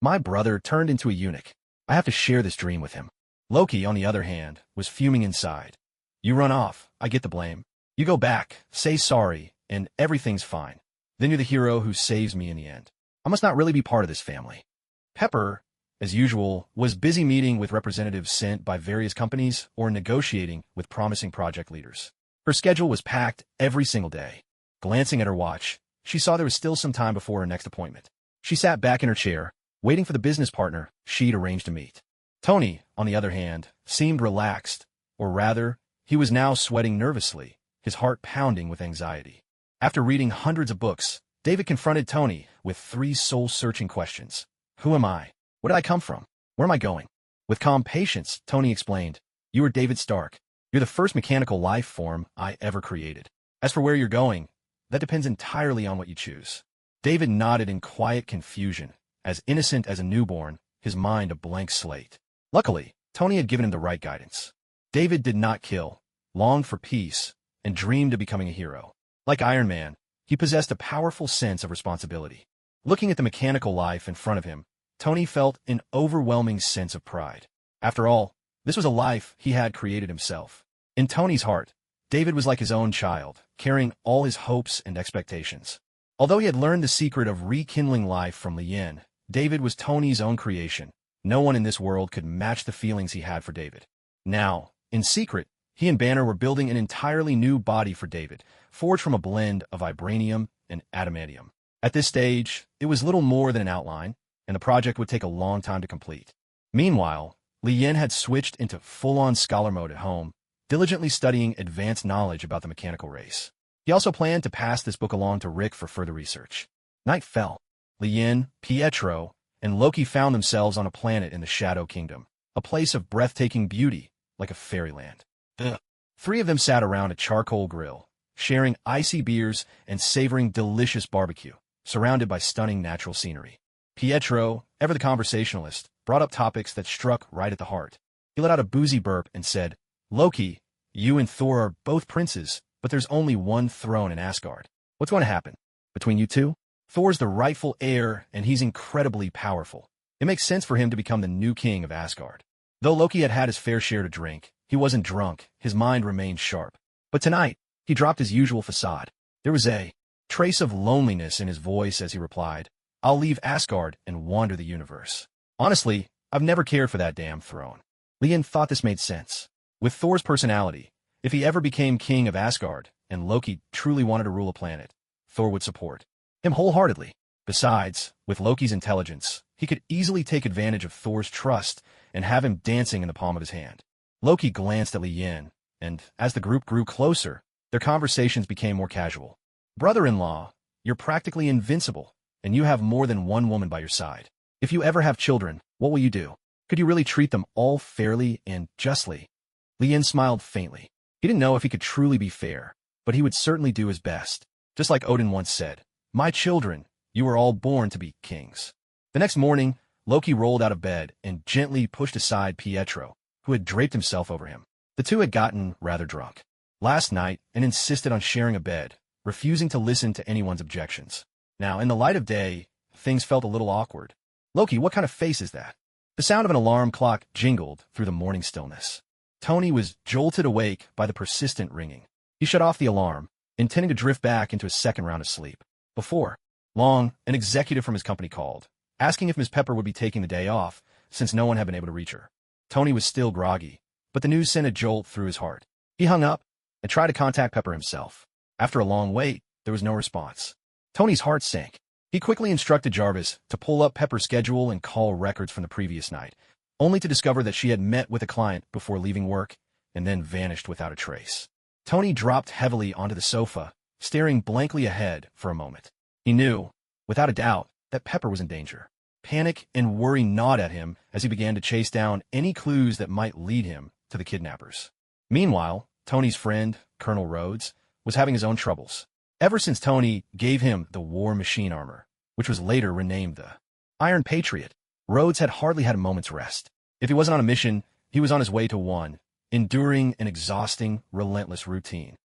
My brother turned into a eunuch. I have to share this dream with him. Loki, on the other hand, was fuming inside. You run off, I get the blame. You go back, say sorry, and everything's fine. Then you're the hero who saves me in the end. I must not really be part of this family. Pepper, as usual, was busy meeting with representatives sent by various companies or negotiating with promising project leaders. Her schedule was packed every single day. Glancing at her watch, she saw there was still some time before her next appointment. She sat back in her chair, waiting for the business partner she'd arranged to meet. Tony, on the other hand, seemed relaxed, or rather, he was now sweating nervously, his heart pounding with anxiety. After reading hundreds of books, David confronted Tony with 3 soul-searching questions. Who am I? Where did I come from? Where am I going? With calm patience, Tony explained, You are David Stark. You're the first mechanical life form I ever created. As for where you're going, that depends entirely on what you choose. David nodded in quiet confusion, as innocent as a newborn, his mind a blank slate. Luckily, Tony had given him the right guidance. David did not kill, longed for peace, and dreamed of becoming a hero. Like Iron Man, he possessed a powerful sense of responsibility. Looking at the mechanical life in front of him, Tony felt an overwhelming sense of pride. After all, this was a life he had created himself. In Tony's heart, David was like his own child, carrying all his hopes and expectations. Although he had learned the secret of rekindling life from Lien, David was Tony's own creation. No one in this world could match the feelings he had for David. Now, in secret, he and Banner were building an entirely new body for David, forged from a blend of vibranium and adamantium. At this stage, it was little more than an outline, and the project would take a long time to complete. Meanwhile, Lien had switched into full-on scholar mode at home, diligently studying advanced knowledge about the mechanical race. He also planned to pass this book along to Rick for further research. Night fell. Lien, Pietro, and Loki found themselves on a planet in the Shadow Kingdom, a place of breathtaking beauty, like a fairyland. The three of them sat around a charcoal grill, sharing icy beers and savoring delicious barbecue, surrounded by stunning natural scenery. Pietro, ever the conversationalist, brought up topics that struck right at the heart. He let out a boozy burp and said, "Loki, you and Thor are both princes, but there's only one throne in Asgard. What's going to happen between you two? Thor's the rightful heir, and he's incredibly powerful. It makes sense for him to become the new king of Asgard." Though Loki had had his fair share to drink, he wasn't drunk, his mind remained sharp. But tonight, he dropped his usual facade. There was a trace of loneliness in his voice as he replied, "I'll leave Asgard and wander the universe. Honestly, I've never cared for that damn throne." Lien thought this made sense. With Thor's personality, if he ever became king of Asgard, and Loki truly wanted to rule a planet, Thor would support him wholeheartedly. Besides, with Loki's intelligence, he could easily take advantage of Thor's trust and have him dancing in the palm of his hand. Loki glanced at Lien, and as the group grew closer, their conversations became more casual. "Brother-in-law, you're practically invincible, and you have more than one woman by your side. If you ever have children, what will you do? Could you really treat them all fairly and justly?" Lien smiled faintly. He didn't know if he could truly be fair, but he would certainly do his best. Just like Odin once said, "My children, you were all born to be kings." The next morning, Loki rolled out of bed and gently pushed aside Pietro, who had draped himself over him. The two had gotten rather drunk last night and insisted on sharing a bed, refusing to listen to anyone's objections. Now, in the light of day, things felt a little awkward. "Loki, what kind of face is that?" The sound of an alarm clock jingled through the morning stillness. Tony was jolted awake by the persistent ringing. He shut off the alarm, intending to drift back into a second round of sleep. Before long, an executive from his company called, asking if Ms. Pepper would be taking the day off, since no one had been able to reach her. Tony was still groggy, but the news sent a jolt through his heart. He hung up and tried to contact Pepper himself. After a long wait, there was no response. Tony's heart sank. He quickly instructed Jarvis to pull up Pepper's schedule and call records from the previous night, only to discover that she had met with a client before leaving work and then vanished without a trace. Tony dropped heavily onto the sofa, staring blankly ahead for a moment. He knew, without a doubt, that Pepper was in danger. Panic and worry gnawed at him as he began to chase down any clues that might lead him to the kidnappers. Meanwhile, Tony's friend, Colonel Rhodes, was having his own troubles. Ever since Tony gave him the War Machine armor, which was later renamed the Iron Patriot, Rhodes had hardly had a moment's rest. If he wasn't on a mission, he was on his way to one, enduring an exhausting, relentless routine.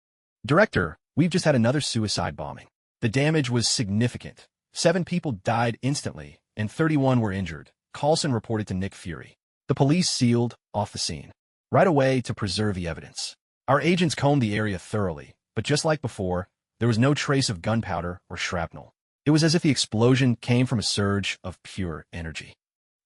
"Director, we've just had another suicide bombing. The damage was significant. 7 people died instantly, and 31 were injured," Coulson reported to Nick Fury. The police sealed off the scene right away to preserve the evidence. "Our agents combed the area thoroughly, but just like before, there was no trace of gunpowder or shrapnel. It was as if the explosion came from a surge of pure energy.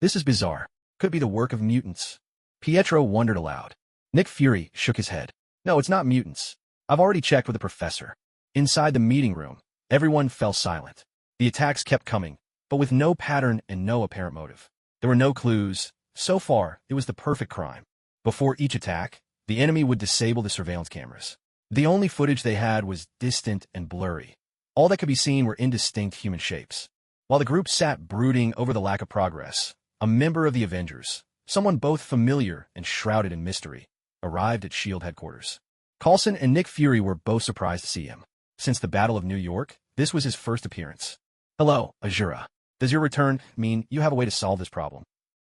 This is bizarre. Could be the work of mutants." Pietro wondered aloud. Nick Fury shook his head. "No, it's not mutants. I've already checked with the professor." Inside the meeting room, everyone fell silent. The attacks kept coming, but with no pattern and no apparent motive. There were no clues. So far, it was the perfect crime. Before each attack, the enemy would disable the surveillance cameras. The only footage they had was distant and blurry. All that could be seen were indistinct human shapes. While the group sat brooding over the lack of progress, a member of the Avengers, someone both familiar and shrouded in mystery, arrived at S.H.I.E.L.D. headquarters. Coulson and Nick Fury were both surprised to see him. Since the Battle of New York, this was his first appearance. "Hello, Azura. Does your return mean you have a way to solve this problem?"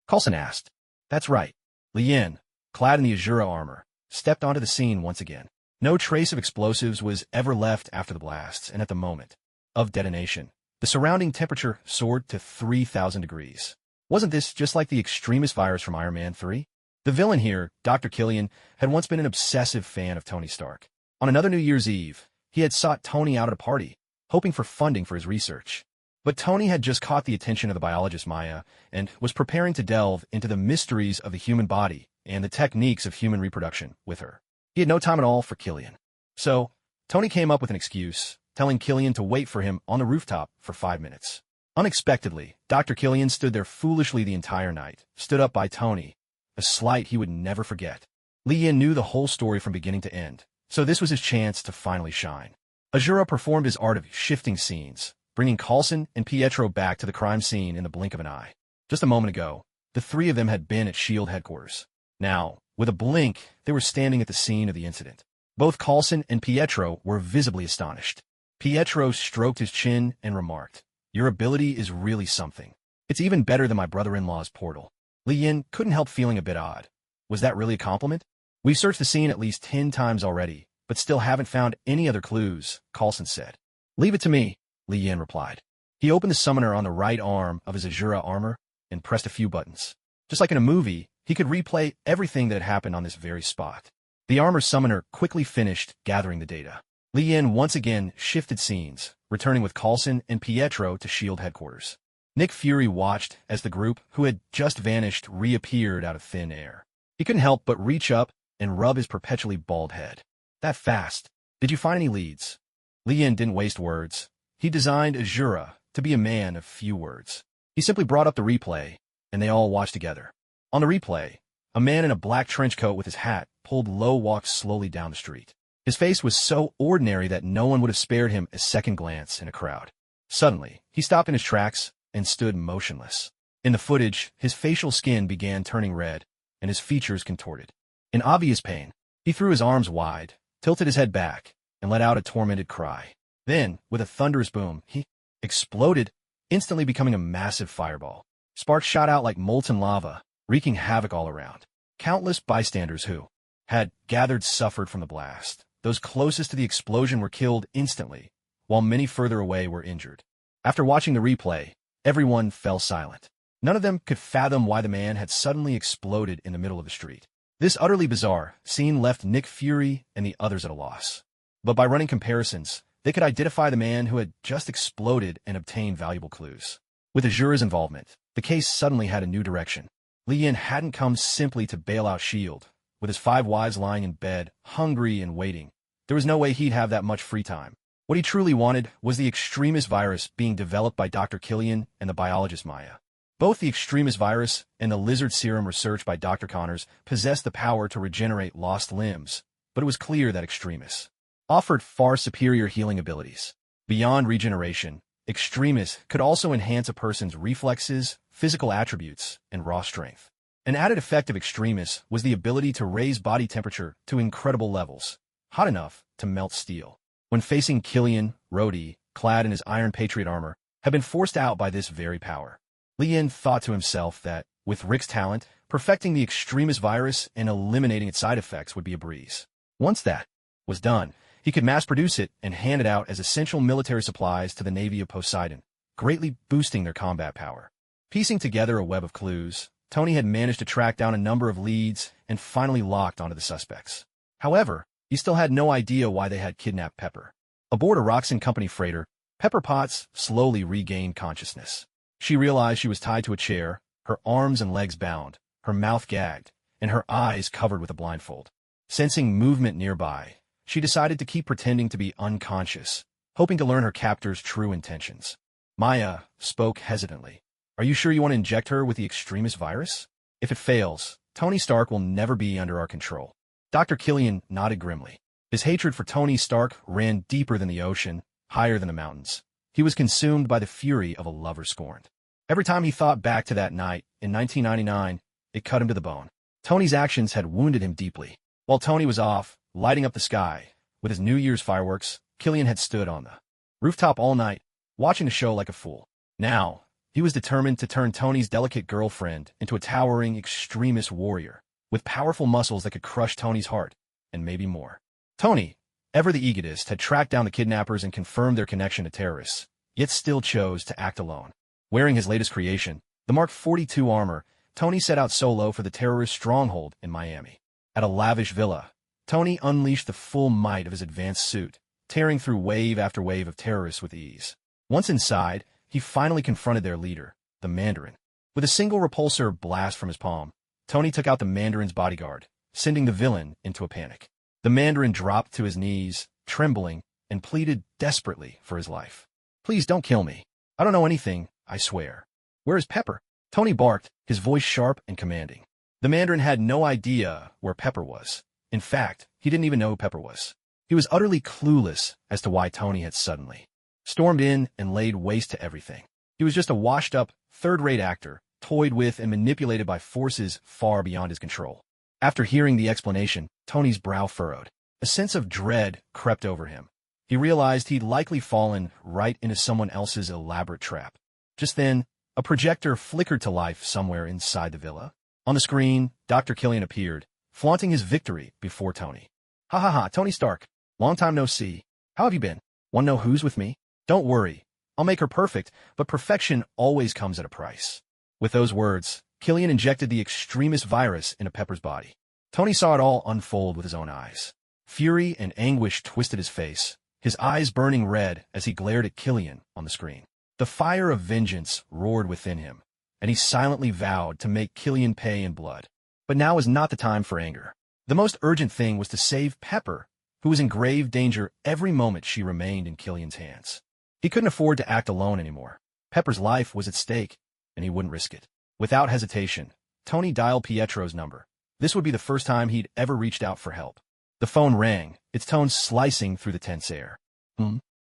Coulson asked. "That's right." Lien, clad in the Azura armor, stepped onto the scene once again. No trace of explosives was ever left after the blasts, and at the moment of detonation, the surrounding temperature soared to 3,000 degrees. Wasn't this just like the extremist virus from Iron Man 3? The villain here, Dr. Killian, had once been an obsessive fan of Tony Stark. On another New Year's Eve, he had sought Tony out at a party, hoping for funding for his research. But Tony had just caught the attention of the biologist Maya and was preparing to delve into the mysteries of the human body and the techniques of human reproduction with her. He had no time at all for Killian. So, Tony came up with an excuse, telling Killian to wait for him on the rooftop for 5 minutes. Unexpectedly, Dr. Killian stood there foolishly the entire night, stood up by Tony, a slight he would never forget. Lien knew the whole story from beginning to end, so this was his chance to finally shine. Azura performed his art of shifting scenes, bringing Coulson and Pietro back to the crime scene in the blink of an eye. Just a moment ago, the three of them had been at S.H.I.E.L.D. headquarters. Now, with a blink, they were standing at the scene of the incident. Both Coulson and Pietro were visibly astonished. Pietro stroked his chin and remarked, "Your ability is really something. It's even better than my brother-in-law's portal." Lien couldn't help feeling a bit odd. Was that really a compliment? "We've searched the scene at least 10 times already, but still haven't found any other clues," Coulson said. "Leave it to me," Lien replied. He opened the summoner on the right arm of his Azura armor and pressed a few buttons. Just like in a movie, he could replay everything that had happened on this very spot. The armor summoner quickly finished gathering the data. Lien once again shifted scenes, returning with Coulson and Pietro to S.H.I.E.L.D. headquarters. Nick Fury watched as the group, who had just vanished, reappeared out of thin air. He couldn't help but reach up and rub his perpetually bald head. "That fast. Did you find any leads?" Lien didn't waste words. He designed Azura to be a man of few words. He simply brought up the replay, and they all watched together. On the replay, a man in a black trench coat with his hat pulled low walked slowly down the street. His face was so ordinary that no one would have spared him a second glance in a crowd. Suddenly, he stopped in his tracks and stood motionless. In the footage, his facial skin began turning red, and his features contorted. In obvious pain, he threw his arms wide, tilted his head back, and let out a tormented cry. Then, with a thunderous boom, he exploded, instantly becoming a massive fireball. Sparks shot out like molten lava, wreaking havoc all around. Countless bystanders who had gathered suffered from the blast. Those closest to the explosion were killed instantly, while many further away were injured. After watching the replay, everyone fell silent. None of them could fathom why the man had suddenly exploded in the middle of the street. This utterly bizarre scene left Nick Fury and the others at a loss. But by running comparisons, they could identify the man who had just exploded and obtain valuable clues. With Azura's involvement, the case suddenly had a new direction. Lien hadn't come simply to bail out S.H.I.E.L.D. With his 5 wives lying in bed, hungry and waiting, there was no way he'd have that much free time. What he truly wanted was the extremist virus being developed by Dr. Killian and the biologist Maya. Both the extremist virus and the lizard serum researched by Dr. Connors possessed the power to regenerate lost limbs, but it was clear that extremists offered far superior healing abilities. Beyond regeneration, extremists could also enhance a person's reflexes, physical attributes, and raw strength. An added effect of extremists was the ability to raise body temperature to incredible levels, hot enough to melt steel. When facing Killian, Rhodey, clad in his Iron Patriot armor, had been forced out by this very power. Lien thought to himself that, with Rick's talent, perfecting the extremist virus and eliminating its side effects would be a breeze. Once that was done, he could mass-produce it and hand it out as essential military supplies to the Navy of Poseidon, greatly boosting their combat power. Piecing together a web of clues, Tony had managed to track down a number of leads and finally locked onto the suspects. However, he still had no idea why they had kidnapped Pepper. Aboard a Roxxon Company freighter, Pepper Potts slowly regained consciousness. She realized she was tied to a chair, her arms and legs bound, her mouth gagged, and her eyes covered with a blindfold. Sensing movement nearby, she decided to keep pretending to be unconscious, hoping to learn her captor's true intentions. Maya spoke hesitantly. "Are you sure you want to inject her with the extremist virus? If it fails, Tony Stark will never be under our control." Dr. Killian nodded grimly. His hatred for Tony Stark ran deeper than the ocean, higher than the mountains. He was consumed by the fury of a lover scorned. Every time he thought back to that night in 1999, it cut him to the bone. Tony's actions had wounded him deeply. While Tony was off, lighting up the sky with his New Year's fireworks, Killian had stood on the rooftop all night, watching the show like a fool. Now, he was determined to turn Tony's delicate girlfriend into a towering extremist warrior, with powerful muscles that could crush Tony's heart, and maybe more. Tony, ever the egotist, had tracked down the kidnappers and confirmed their connection to terrorists, yet still chose to act alone. Wearing his latest creation, the Mark 42 armor, Tony set out solo for the terrorist stronghold in Miami. At a lavish villa, Tony unleashed the full might of his advanced suit, tearing through wave after wave of terrorists with ease. Once inside, he finally confronted their leader, the Mandarin. With a single repulsor blast from his palm, Tony took out the Mandarin's bodyguard, sending the villain into a panic. The Mandarin dropped to his knees, trembling, and pleaded desperately for his life. "Please don't kill me. I don't know anything, I swear." "Where is Pepper?" Tony barked, his voice sharp and commanding. The Mandarin had no idea where Pepper was. In fact, he didn't even know who Pepper was. He was utterly clueless as to why Tony had suddenly stormed in and laid waste to everything. He was just a washed-up, third-rate actor, toyed with and manipulated by forces far beyond his control. After hearing the explanation, Tony's brow furrowed. A sense of dread crept over him. He realized he'd likely fallen right into someone else's elaborate trap. Just then, a projector flickered to life somewhere inside the villa. On the screen, Dr. Killian appeared, flaunting his victory before Tony. "Ha ha ha, Tony Stark. Long time no see. How have you been? Want to know who's with me? Don't worry. I'll make her perfect, but perfection always comes at a price." With those words, Killian injected the extremist virus into Pepper's body. Tony saw it all unfold with his own eyes. Fury and anguish twisted his face, his eyes burning red as he glared at Killian on the screen. The fire of vengeance roared within him, and he silently vowed to make Killian pay in blood. But now was not the time for anger. The most urgent thing was to save Pepper, who was in grave danger every moment she remained in Killian's hands. He couldn't afford to act alone anymore. Pepper's life was at stake, and he wouldn't risk it. Without hesitation, Tony dialed Pietro's number. This would be the first time he'd ever reached out for help. The phone rang, its tone slicing through the tense air.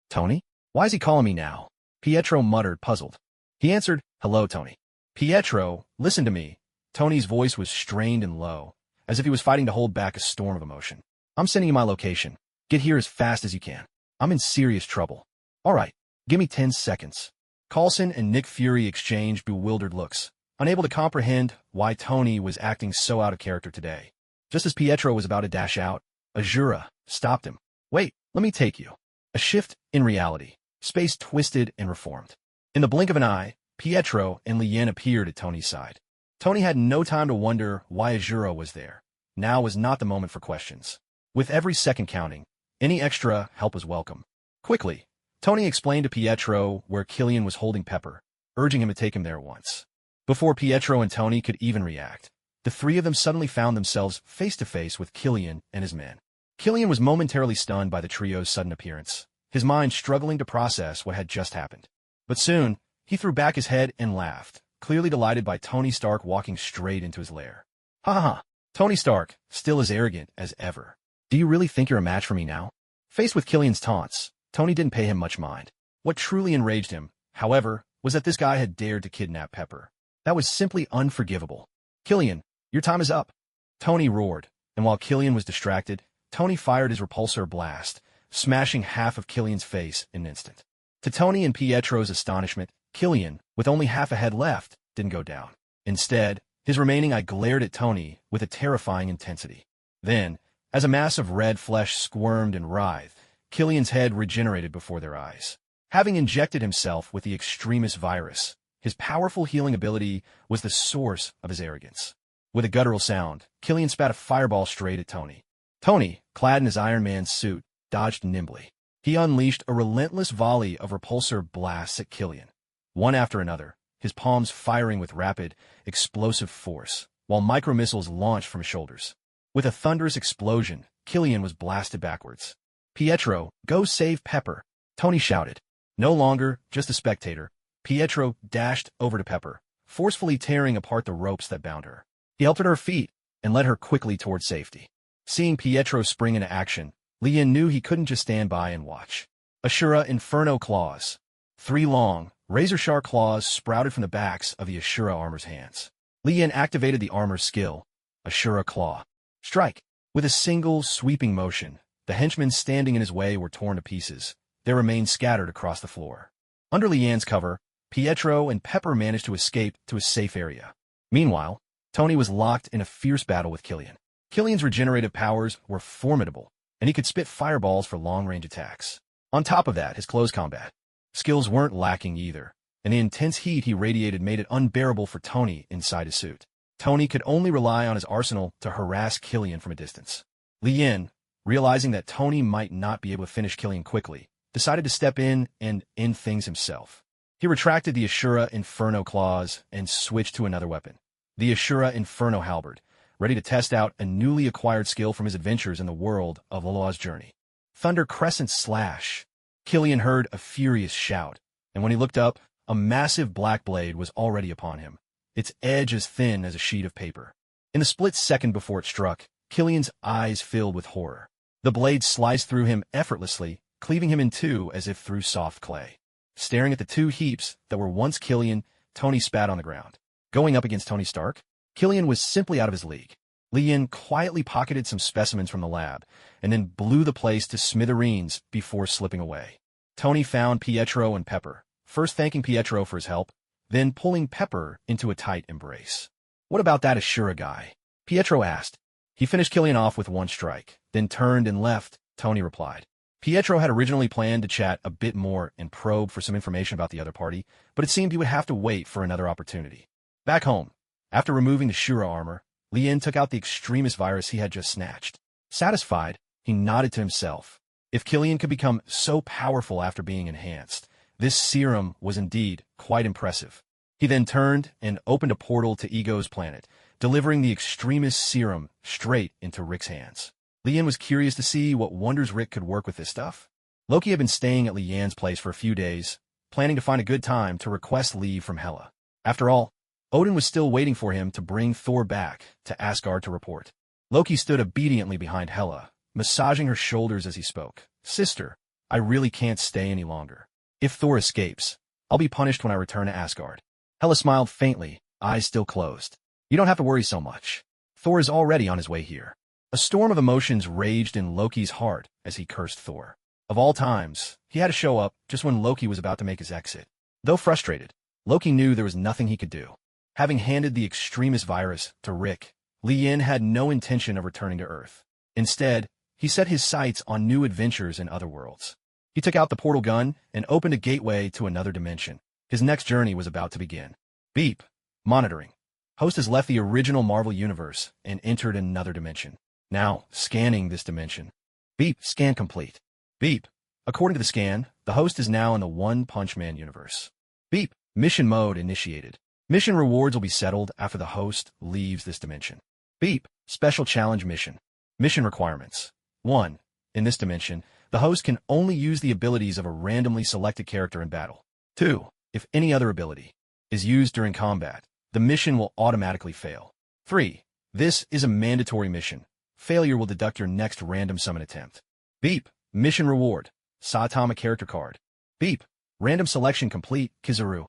Tony? Why is he calling me now?" Pietro muttered, puzzled. He answered, "Hello, Tony." "Pietro, listen to me." Tony's voice was strained and low, as if he was fighting to hold back a storm of emotion. "I'm sending you my location. Get here as fast as you can. I'm in serious trouble." "All right, give me 10 seconds." Coulson and Nick Fury exchanged bewildered looks, unable to comprehend why Tony was acting so out of character today. Just as Pietro was about to dash out, Azura stopped him. "Wait, let me take you." A shift in reality. Space twisted and reformed. In the blink of an eye, Pietro and Lien appeared at Tony's side. Tony had no time to wonder why Azura was there. Now was not the moment for questions. With every second counting, any extra help was welcome. Quickly, Tony explained to Pietro where Killian was holding Pepper, urging him to take him there once. Before Pietro and Tony could even react, the three of them suddenly found themselves face-to-face with Killian and his men. Killian was momentarily stunned by the trio's sudden appearance, his mind struggling to process what had just happened. But soon, he threw back his head and laughed, clearly delighted by Tony Stark walking straight into his lair. "Ha ha ha, Tony Stark, still as arrogant as ever. Do you really think you're a match for me now?" Faced with Killian's taunts, Tony didn't pay him much mind. What truly enraged him, however, was that this guy had dared to kidnap Pepper. That was simply unforgivable. "Killian, your time is up," Tony roared, and while Killian was distracted, Tony fired his repulsor blast, smashing half of Killian's face in an instant. To Tony and Pietro's astonishment, Killian, with only half a head left, didn't go down. Instead, his remaining eye glared at Tony with a terrifying intensity. Then, as a mass of red flesh squirmed and writhed, Killian's head regenerated before their eyes. Having injected himself with the extremist virus, his powerful healing ability was the source of his arrogance. With a guttural sound, Killian spat a fireball straight at Tony. Tony, clad in his Iron Man suit, dodged nimbly. He unleashed a relentless volley of repulsor blasts at Killian, one after another, his palms firing with rapid, explosive force, while micromissiles launched from his shoulders. With a thunderous explosion, Killian was blasted backwards. "Pietro, go save Pepper," Tony shouted. No longer just a spectator, Pietro dashed over to Pepper, forcefully tearing apart the ropes that bound her. He helped her to her feet and led her quickly toward safety. Seeing Pietro spring into action, Lien knew he couldn't just stand by and watch. Ashura Inferno Claws. 3 long, razor-sharp claws sprouted from the backs of the Ashura armor's hands. Lien activated the armor's skill, Ashura Claw. Strike. With a single, sweeping motion, the henchmen standing in his way were torn to pieces, their remains scattered across the floor. Under Lian's cover, Pietro and Pepper managed to escape to a safe area. Meanwhile, Tony was locked in a fierce battle with Killian. Killian's regenerative powers were formidable, and he could spit fireballs for long-range attacks. On top of that, his close combat skills weren't lacking either, and the intense heat he radiated made it unbearable for Tony inside his suit. Tony could only rely on his arsenal to harass Killian from a distance. Lian, realizing that Tony might not be able to finish Killian quickly, decided to step in and end things himself. He retracted the Ashura Inferno claws and switched to another weapon, the Ashura Inferno halberd, ready to test out a newly acquired skill from his adventures in the world of Loloa's journey. Thunder Crescent Slash. Killian heard a furious shout, and when he looked up, a massive black blade was already upon him, its edge as thin as a sheet of paper. In the split second before it struck, Killian's eyes filled with horror. The blade sliced through him effortlessly, cleaving him in two as if through soft clay. Staring at the two heaps that were once Killian, Tony spat on the ground. Going up against Tony Stark, Killian was simply out of his league. Lian quietly pocketed some specimens from the lab, and then blew the place to smithereens before slipping away. Tony found Pietro and Pepper, first thanking Pietro for his help, then pulling Pepper into a tight embrace. "What about that Ashura guy?" Pietro asked. "He finished Killian off with one strike, then turned and left," Tony replied. Pietro had originally planned to chat a bit more and probe for some information about the other party, but it seemed he would have to wait for another opportunity. Back home, after removing the Shura armor, Lian took out the extremist virus he had just snatched. Satisfied, he nodded to himself. If Killian could become so powerful after being enhanced, this serum was indeed quite impressive. He then turned and opened a portal to Ego's planet, delivering the extremist serum straight into Rick's hands. Lian was curious to see what wonders Rick could work with this stuff. Loki had been staying at Lian's place for a few days, planning to find a good time to request leave from Hela. After all, Odin was still waiting for him to bring Thor back to Asgard to report. Loki stood obediently behind Hela, massaging her shoulders as he spoke. "Sister, I really can't stay any longer. If Thor escapes, I'll be punished when I return to Asgard." Hela smiled faintly, eyes still closed. "You don't have to worry so much. Thor is already on his way here." A storm of emotions raged in Loki's heart as he cursed Thor. Of all times, he had to show up just when Loki was about to make his exit. Though frustrated, Loki knew there was nothing he could do. Having handed the extremist virus to Rick, Lian had no intention of returning to Earth. Instead, he set his sights on new adventures in other worlds. He took out the portal gun and opened a gateway to another dimension. His next journey was about to begin. Beep. Monitoring. Host has left the original Marvel Universe and entered another dimension. Now, scanning this dimension. Beep. Scan complete. Beep. According to the scan, the host is now in the One Punch Man universe. Beep. Mission mode initiated. Mission rewards will be settled after the host leaves this dimension. Beep. Special challenge mission. Mission requirements. 1. In this dimension, the host can only use the abilities of a randomly selected character in battle. 2. If any other ability is used during combat, the mission will automatically fail. 3. This is a mandatory mission. Failure will deduct your next random summon attempt. Beep. Mission reward. Saitama character card. Beep. Random selection complete. Kizaru.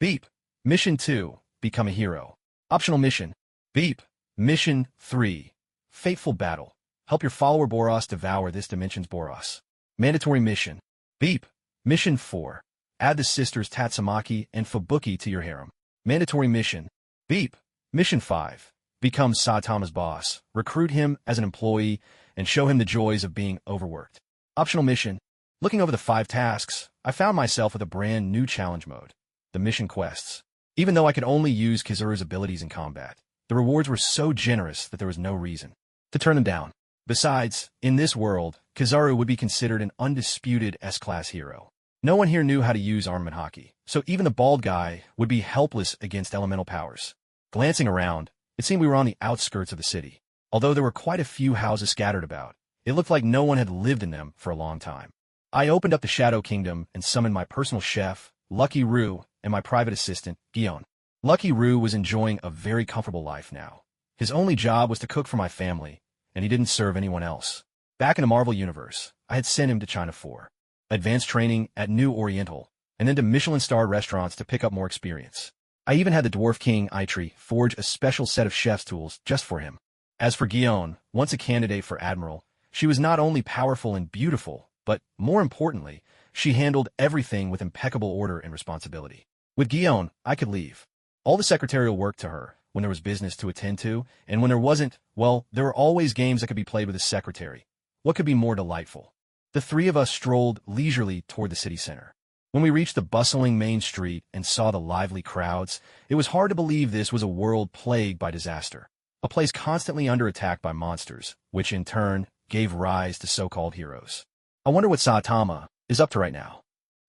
Beep. Mission 2. Become a hero. Optional mission. Beep. Mission 3. Fateful battle. Help your follower Boros devour this dimension's Boros. Mandatory mission. Beep. Mission 4. Add the sisters Tatsumaki and Fubuki to your harem. Mandatory mission. Beep. Mission 5. Become Saitama's boss. Recruit him as an employee and show him the joys of being overworked. Optional mission. Looking over the 5 tasks, I found myself with a brand new challenge mode. The mission quests. Even though I could only use Kizaru's abilities in combat, the rewards were so generous that there was no reason to turn them down. Besides, in this world, Kizaru would be considered an undisputed S-class hero. No one here knew how to use armament hockey, so even the bald guy would be helpless against elemental powers. Glancing around, it seemed we were on the outskirts of the city. Although there were quite a few houses scattered about, it looked like no one had lived in them for a long time. I opened up the Shadow Kingdom and summoned my personal chef, Lucky Roo, and my private assistant, Gion. Lucky Roo was enjoying a very comfortable life now. His only job was to cook for my family, and he didn't serve anyone else. Back in the Marvel Universe, I had sent him to China for advanced training at New Oriental, and then to Michelin-starred restaurants to pick up more experience. I even had the Dwarf King Eitri forge a special set of chef's tools just for him. As for Guion, once a candidate for admiral, she was not only powerful and beautiful, but, more importantly, she handled everything with impeccable order and responsibility. With Guion, I could leave. All the secretarial work to her, when there was business to attend to, and when there wasn't, well, there were always games that could be played with a secretary. What could be more delightful? The three of us strolled leisurely toward the city center. When we reached the bustling main street and saw the lively crowds, it was hard to believe this was a world plagued by disaster. A place constantly under attack by monsters, which in turn gave rise to so-called heroes. I wonder what Saitama is up to right now.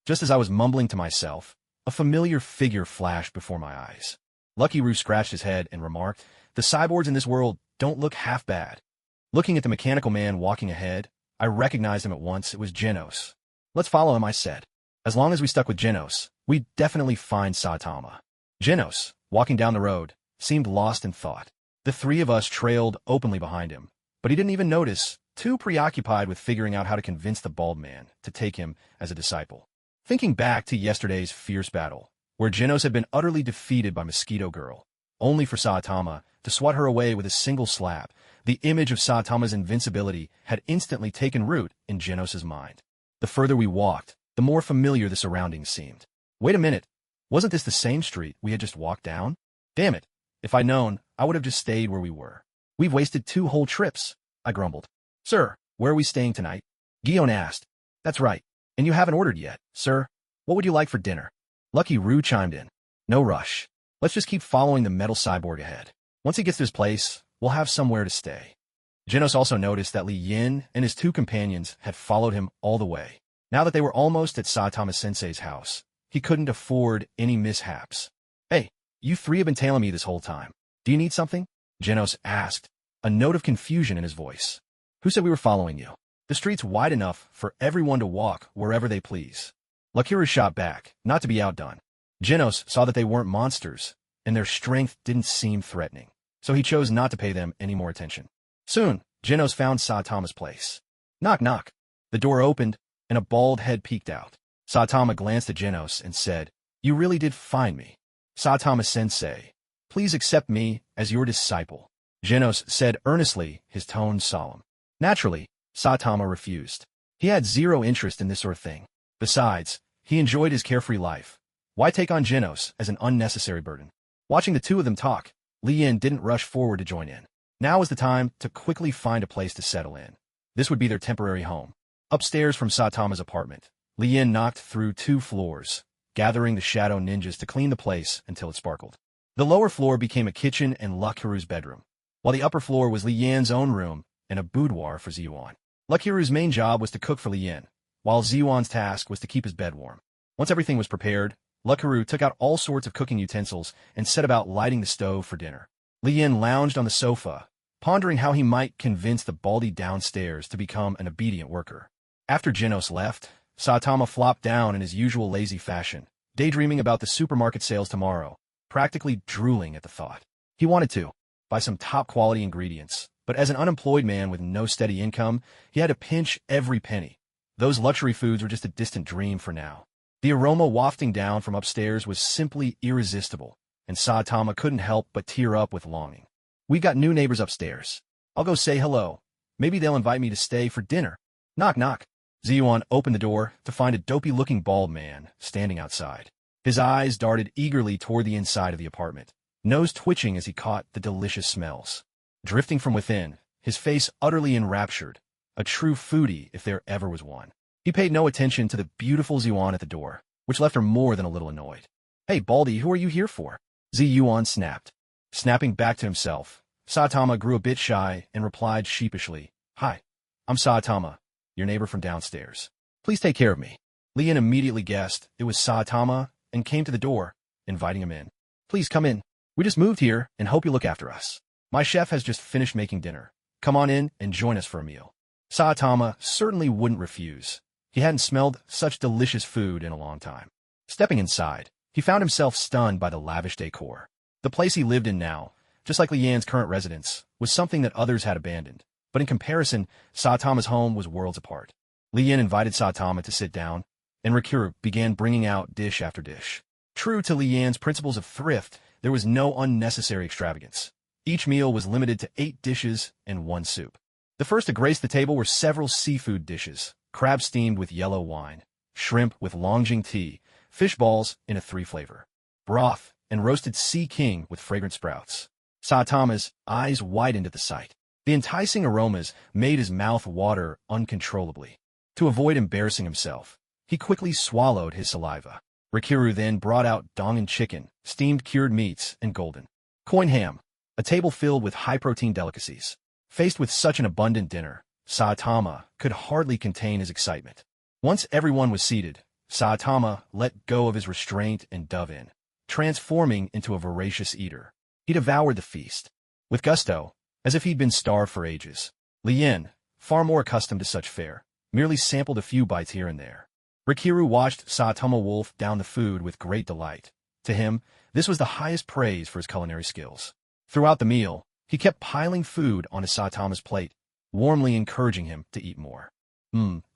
Just as I was mumbling to myself, a familiar figure flashed before my eyes. Lucky Roo scratched his head and remarked, "The cyborgs in this world don't look half bad." Looking at the mechanical man walking ahead, I recognized him at once. It was Genos. "Let's follow him," I said. As long as we stuck with Genos, we'd definitely find Saitama. Genos, walking down the road, seemed lost in thought. The three of us trailed openly behind him, but he didn't even notice, too preoccupied with figuring out how to convince the bald man to take him as a disciple. Thinking back to yesterday's fierce battle, where Genos had been utterly defeated by Mosquito Girl, only for Saitama to swat her away with a single slap, the image of Saitama's invincibility had instantly taken root in Genos's mind. The further we walked, the more familiar the surroundings seemed. Wait a minute, wasn't this the same street we had just walked down? Damn it, if I'd known, I would have just stayed where we were. We've wasted 2 whole trips, I grumbled. Sir, where are we staying tonight? Guion asked. That's right, and you haven't ordered yet, sir. What would you like for dinner? Lucky Roo chimed in. No rush. Let's just keep following the metal cyborg ahead. Once he gets to his place, we'll have somewhere to stay. Genos also noticed that Li Yin and his 2 companions had followed him all the way. Now that they were almost at Saitama-sensei's house, he couldn't afford any mishaps. Hey, you 3 have been tailing me this whole time. Do you need something? Genos asked, a note of confusion in his voice. Who said we were following you? The street's wide enough for everyone to walk wherever they please. Lakiru shot back, not to be outdone. Genos saw that they weren't monsters, and their strength didn't seem threatening, so he chose not to pay them any more attention. Soon, Genos found Saitama's place. Knock, knock. The door opened, and a bald head peeked out. Saitama glanced at Genos and said, You really did find me. Saitama-sensei, please accept me as your disciple. Genos said earnestly, his tone solemn. Naturally, Saitama refused. He had zero interest in this sort of thing. Besides, he enjoyed his carefree life. Why take on Genos as an unnecessary burden? Watching the 2 of them talk, Li Yin didn't rush forward to join in. Now was the time to quickly find a place to settle in. This would be their temporary home. Upstairs from Saitama's apartment, Li Yin knocked through 2 floors, gathering the shadow ninjas to clean the place until it sparkled. The lower floor became a kitchen and Lakiru's bedroom, while the upper floor was Li Yin's own room and a boudoir for Ziwan. Lakiru's main job was to cook for Li Yin, while Ziwan's task was to keep his bed warm. Once everything was prepared, Lakiru took out all sorts of cooking utensils and set about lighting the stove for dinner. Li Yin lounged on the sofa, pondering how he might convince the baldy downstairs to become an obedient worker. After Genos left, Saitama flopped down in his usual lazy fashion, daydreaming about the supermarket sales tomorrow, practically drooling at the thought. He wanted to buy some top-quality ingredients, but as an unemployed man with no steady income, he had to pinch every penny. Those luxury foods were just a distant dream for now. The aroma wafting down from upstairs was simply irresistible, and Saitama couldn't help but tear up with longing. We've got new neighbors upstairs. I'll go say hello. Maybe they'll invite me to stay for dinner. Knock, knock. Ziyuan opened the door to find a dopey-looking bald man standing outside. His eyes darted eagerly toward the inside of the apartment, nose twitching as he caught the delicious smells. Drifting from within, his face utterly enraptured, a true foodie if there ever was one. He paid no attention to the beautiful Ziyuan at the door, which left her more than a little annoyed. Hey, Baldy, who are you here for? Ziyuan snapped. Snapping back to himself, Saitama grew a bit shy and replied sheepishly, Hi, I'm Saitama, your neighbor from downstairs. Please take care of me. Lian immediately guessed it was Saitama and came to the door, inviting him in. Please come in. We just moved here and hope you look after us. My chef has just finished making dinner. Come on in and join us for a meal. Saitama certainly wouldn't refuse. He hadn't smelled such delicious food in a long time. Stepping inside, he found himself stunned by the lavish decor. The place he lived in now, just like Lian's current residence, was something that others had abandoned. But in comparison, Saitama's home was worlds apart. Lian invited Saitama to sit down, and Rikuru began bringing out dish after dish. True to Lian's principles of thrift, there was no unnecessary extravagance. Each meal was limited to 8 dishes and 1 soup. The first to grace the table were several seafood dishes, crab steamed with yellow wine, shrimp with longjing tea, fish balls in a 3-flavor, broth, and roasted sea king with fragrant sprouts. Saitama's eyes widened at the sight. The enticing aromas made his mouth water uncontrollably. To avoid embarrassing himself, he quickly swallowed his saliva. Rikiru then brought out dongan chicken, steamed cured meats, and golden coin ham, a table filled with high-protein delicacies. Faced with such an abundant dinner, Saitama could hardly contain his excitement. Once everyone was seated, Saitama let go of his restraint and dove in, transforming into a voracious eater. He devoured the feast with gusto, as if he'd been starved for ages. Lien, far more accustomed to such fare, merely sampled a few bites here and there. Rikiru watched Saitama wolf down the food with great delight. To him, this was the highest praise for his culinary skills. Throughout the meal, he kept piling food onto Saitama's plate, warmly encouraging him to eat more.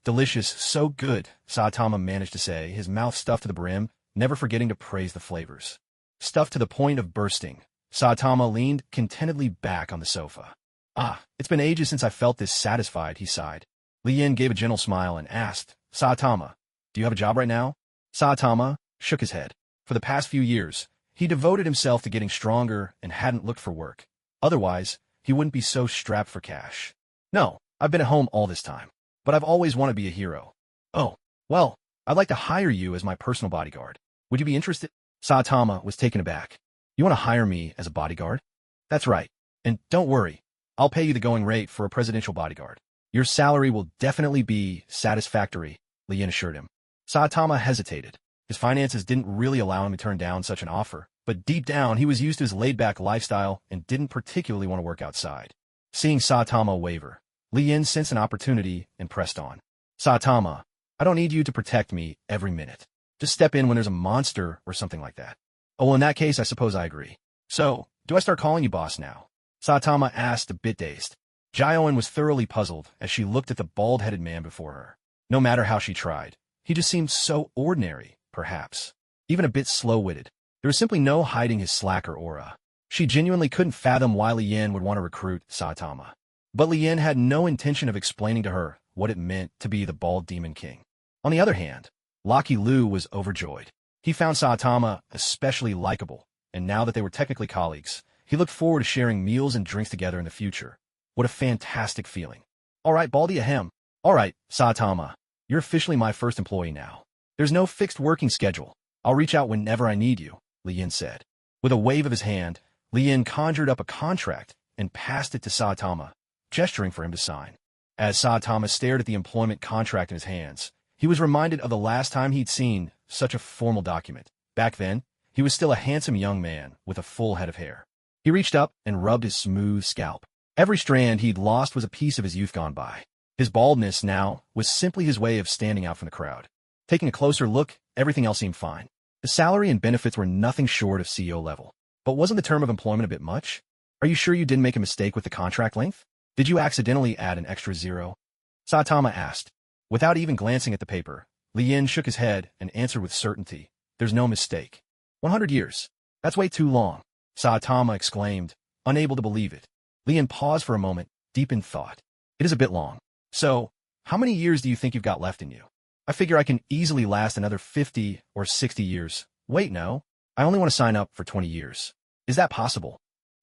Delicious, so good, Saitama managed to say, his mouth stuffed to the brim, never forgetting to praise the flavors. Stuffed to the point of bursting, Saitama leaned contentedly back on the sofa. It's been ages since I felt this satisfied, he sighed. Lien gave a gentle smile and asked, Saitama, do you have a job right now? Saitama shook his head. For the past few years, he devoted himself to getting stronger and hadn't looked for work. Otherwise, he wouldn't be so strapped for cash. No, I've been at home all this time, but I've always wanted to be a hero. Oh, well, I'd like to hire you as my personal bodyguard. Would you be interested? Saitama was taken aback. You want to hire me as a bodyguard? That's right. And don't worry, I'll pay you the going rate for a presidential bodyguard. Your salary will definitely be satisfactory, Lien assured him. Saitama hesitated. His finances didn't really allow him to turn down such an offer, but deep down he was used to his laid-back lifestyle and didn't particularly want to work outside. Seeing Saitama waver, Lien sensed an opportunity and pressed on. Saitama, I don't need you to protect me every minute. Just step in when there's a monster or something like that. Oh, well, in that case, I suppose I agree. So, do I start calling you boss now? Saitama asked, a bit dazed. Jaoen was thoroughly puzzled as she looked at the bald-headed man before her. No matter how she tried, he just seemed so ordinary, perhaps. Even a bit slow-witted. There was simply no hiding his slacker aura. She genuinely couldn't fathom why Lien would want to recruit Saitama. But Lien had no intention of explaining to her what it meant to be the bald demon king. On the other hand, Lucky Lu was overjoyed. He found Saitama especially likable, and now that they were technically colleagues, he looked forward to sharing meals and drinks together in the future. What a fantastic feeling. All right, Baldy ahem. All right, Saitama, you're officially my first employee now. There's no fixed working schedule. I'll reach out whenever I need you, Lien said. With a wave of his hand, Lien conjured up a contract and passed it to Saitama, gesturing for him to sign. As Saitama stared at the employment contract in his hands, he was reminded of the last time he'd seen such a formal document. Back then, he was still a handsome young man with a full head of hair. He reached up and rubbed his smooth scalp. Every strand he'd lost was a piece of his youth gone by. His baldness now was simply his way of standing out from the crowd. Taking a closer look, everything else seemed fine. The salary and benefits were nothing short of CEO level. But wasn't the term of employment a bit much? Are you sure you didn't make a mistake with the contract length? Did you accidentally add an extra 0? Saitama asked. Without even glancing at the paper, Lien shook his head and answered with certainty. There's no mistake. 100 years. That's way too long. Saitama exclaimed, unable to believe it. Lien paused for a moment, deep in thought. It is a bit long. So, how many years do you think you've got left in you? I figure I can easily last another 50 or 60 years. Wait, no. I only want to sign up for 20 years. Is that possible?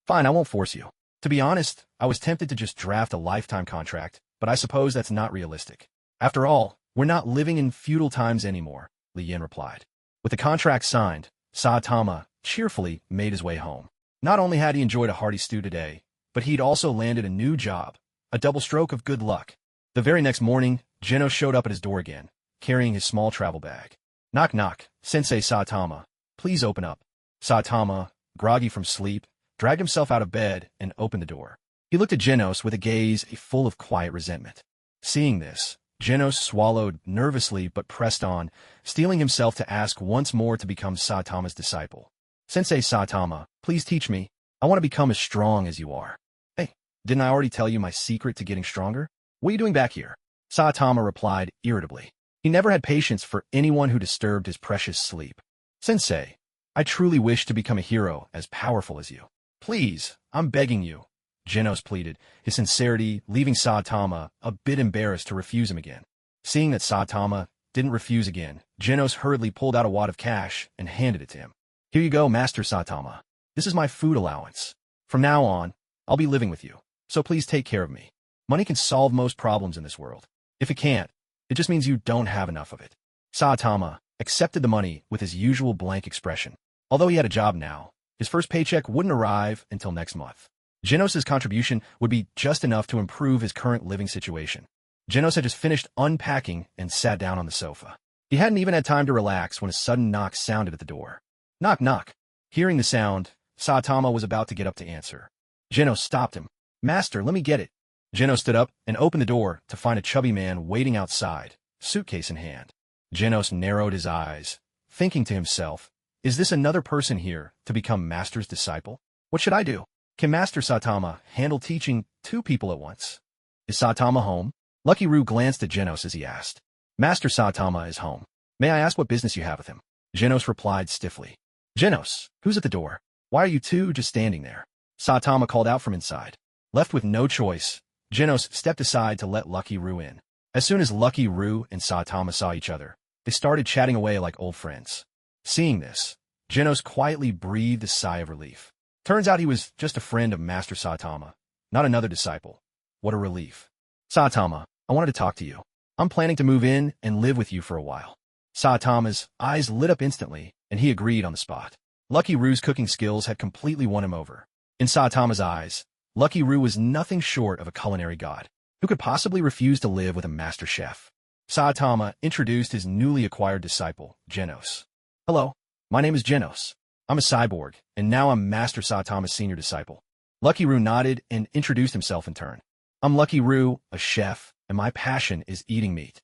Fine, I won't force you. To be honest, I was tempted to just draft a lifetime contract, but I suppose that's not realistic. After all, we're not living in feudal times anymore, Lien replied. With the contract signed, Saitama cheerfully made his way home. Not only had he enjoyed a hearty stew today, but he'd also landed a new job, a double stroke of good luck. The very next morning, Geno showed up at his door again, carrying his small travel bag. Knock knock, Sensei Saitama, please open up. Saitama, groggy from sleep, dragged himself out of bed and opened the door. He looked at Genos with a gaze full of quiet resentment. Seeing this, Genos swallowed nervously but pressed on, steeling himself to ask once more to become Saitama's disciple. Sensei Saitama, please teach me. I want to become as strong as you are. Hey, didn't I already tell you my secret to getting stronger? What are you doing back here? Saitama replied irritably. He never had patience for anyone who disturbed his precious sleep. Sensei, I truly wish to become a hero as powerful as you. Please, I'm begging you, Genos pleaded, his sincerity leaving Saitama a bit embarrassed to refuse him again. Seeing that Saitama didn't refuse again, Genos hurriedly pulled out a wad of cash and handed it to him. Here you go, Master Saitama. This is my food allowance. From now on, I'll be living with you, so please take care of me. Money can solve most problems in this world. If it can't, it just means you don't have enough of it. Saitama accepted the money with his usual blank expression. Although he had a job now, his first paycheck wouldn't arrive until next month. Genos' contribution would be just enough to improve his current living situation. Genos had just finished unpacking and sat down on the sofa. He hadn't even had time to relax when a sudden knock sounded at the door. Knock, knock. Hearing the sound, Saitama was about to get up to answer. Genos stopped him. Master, let me get it. Genos stood up and opened the door to find a chubby man waiting outside, suitcase in hand. Genos narrowed his eyes, thinking to himself, is this another person here to become Master's disciple? What should I do? Can Master Saitama handle teaching two people at once? Is Saitama home? Lucky Roo glanced at Genos as he asked. Master Saitama is home. May I ask what business you have with him? Genos replied stiffly. Genos, who's at the door? Why are you two just standing there? Saitama called out from inside. Left with no choice, Genos stepped aside to let Lucky Roo in. As soon as Lucky Roo and Saitama saw each other, they started chatting away like old friends. Seeing this, Genos quietly breathed a sigh of relief. Turns out he was just a friend of Master Saitama, not another disciple. What a relief. Saitama, I wanted to talk to you. I'm planning to move in and live with you for a while. Saitama's eyes lit up instantly, and he agreed on the spot. Lucky Roo's cooking skills had completely won him over. In Saitama's eyes, Lucky Roo was nothing short of a culinary god. Who could possibly refuse to live with a master chef? Saitama introduced his newly acquired disciple, Genos. Hello, my name is Genos. I'm a cyborg, and now I'm Master Saitama's senior disciple. Lucky Roo nodded and introduced himself in turn. I'm Lucky Roo, a chef, and my passion is eating meat.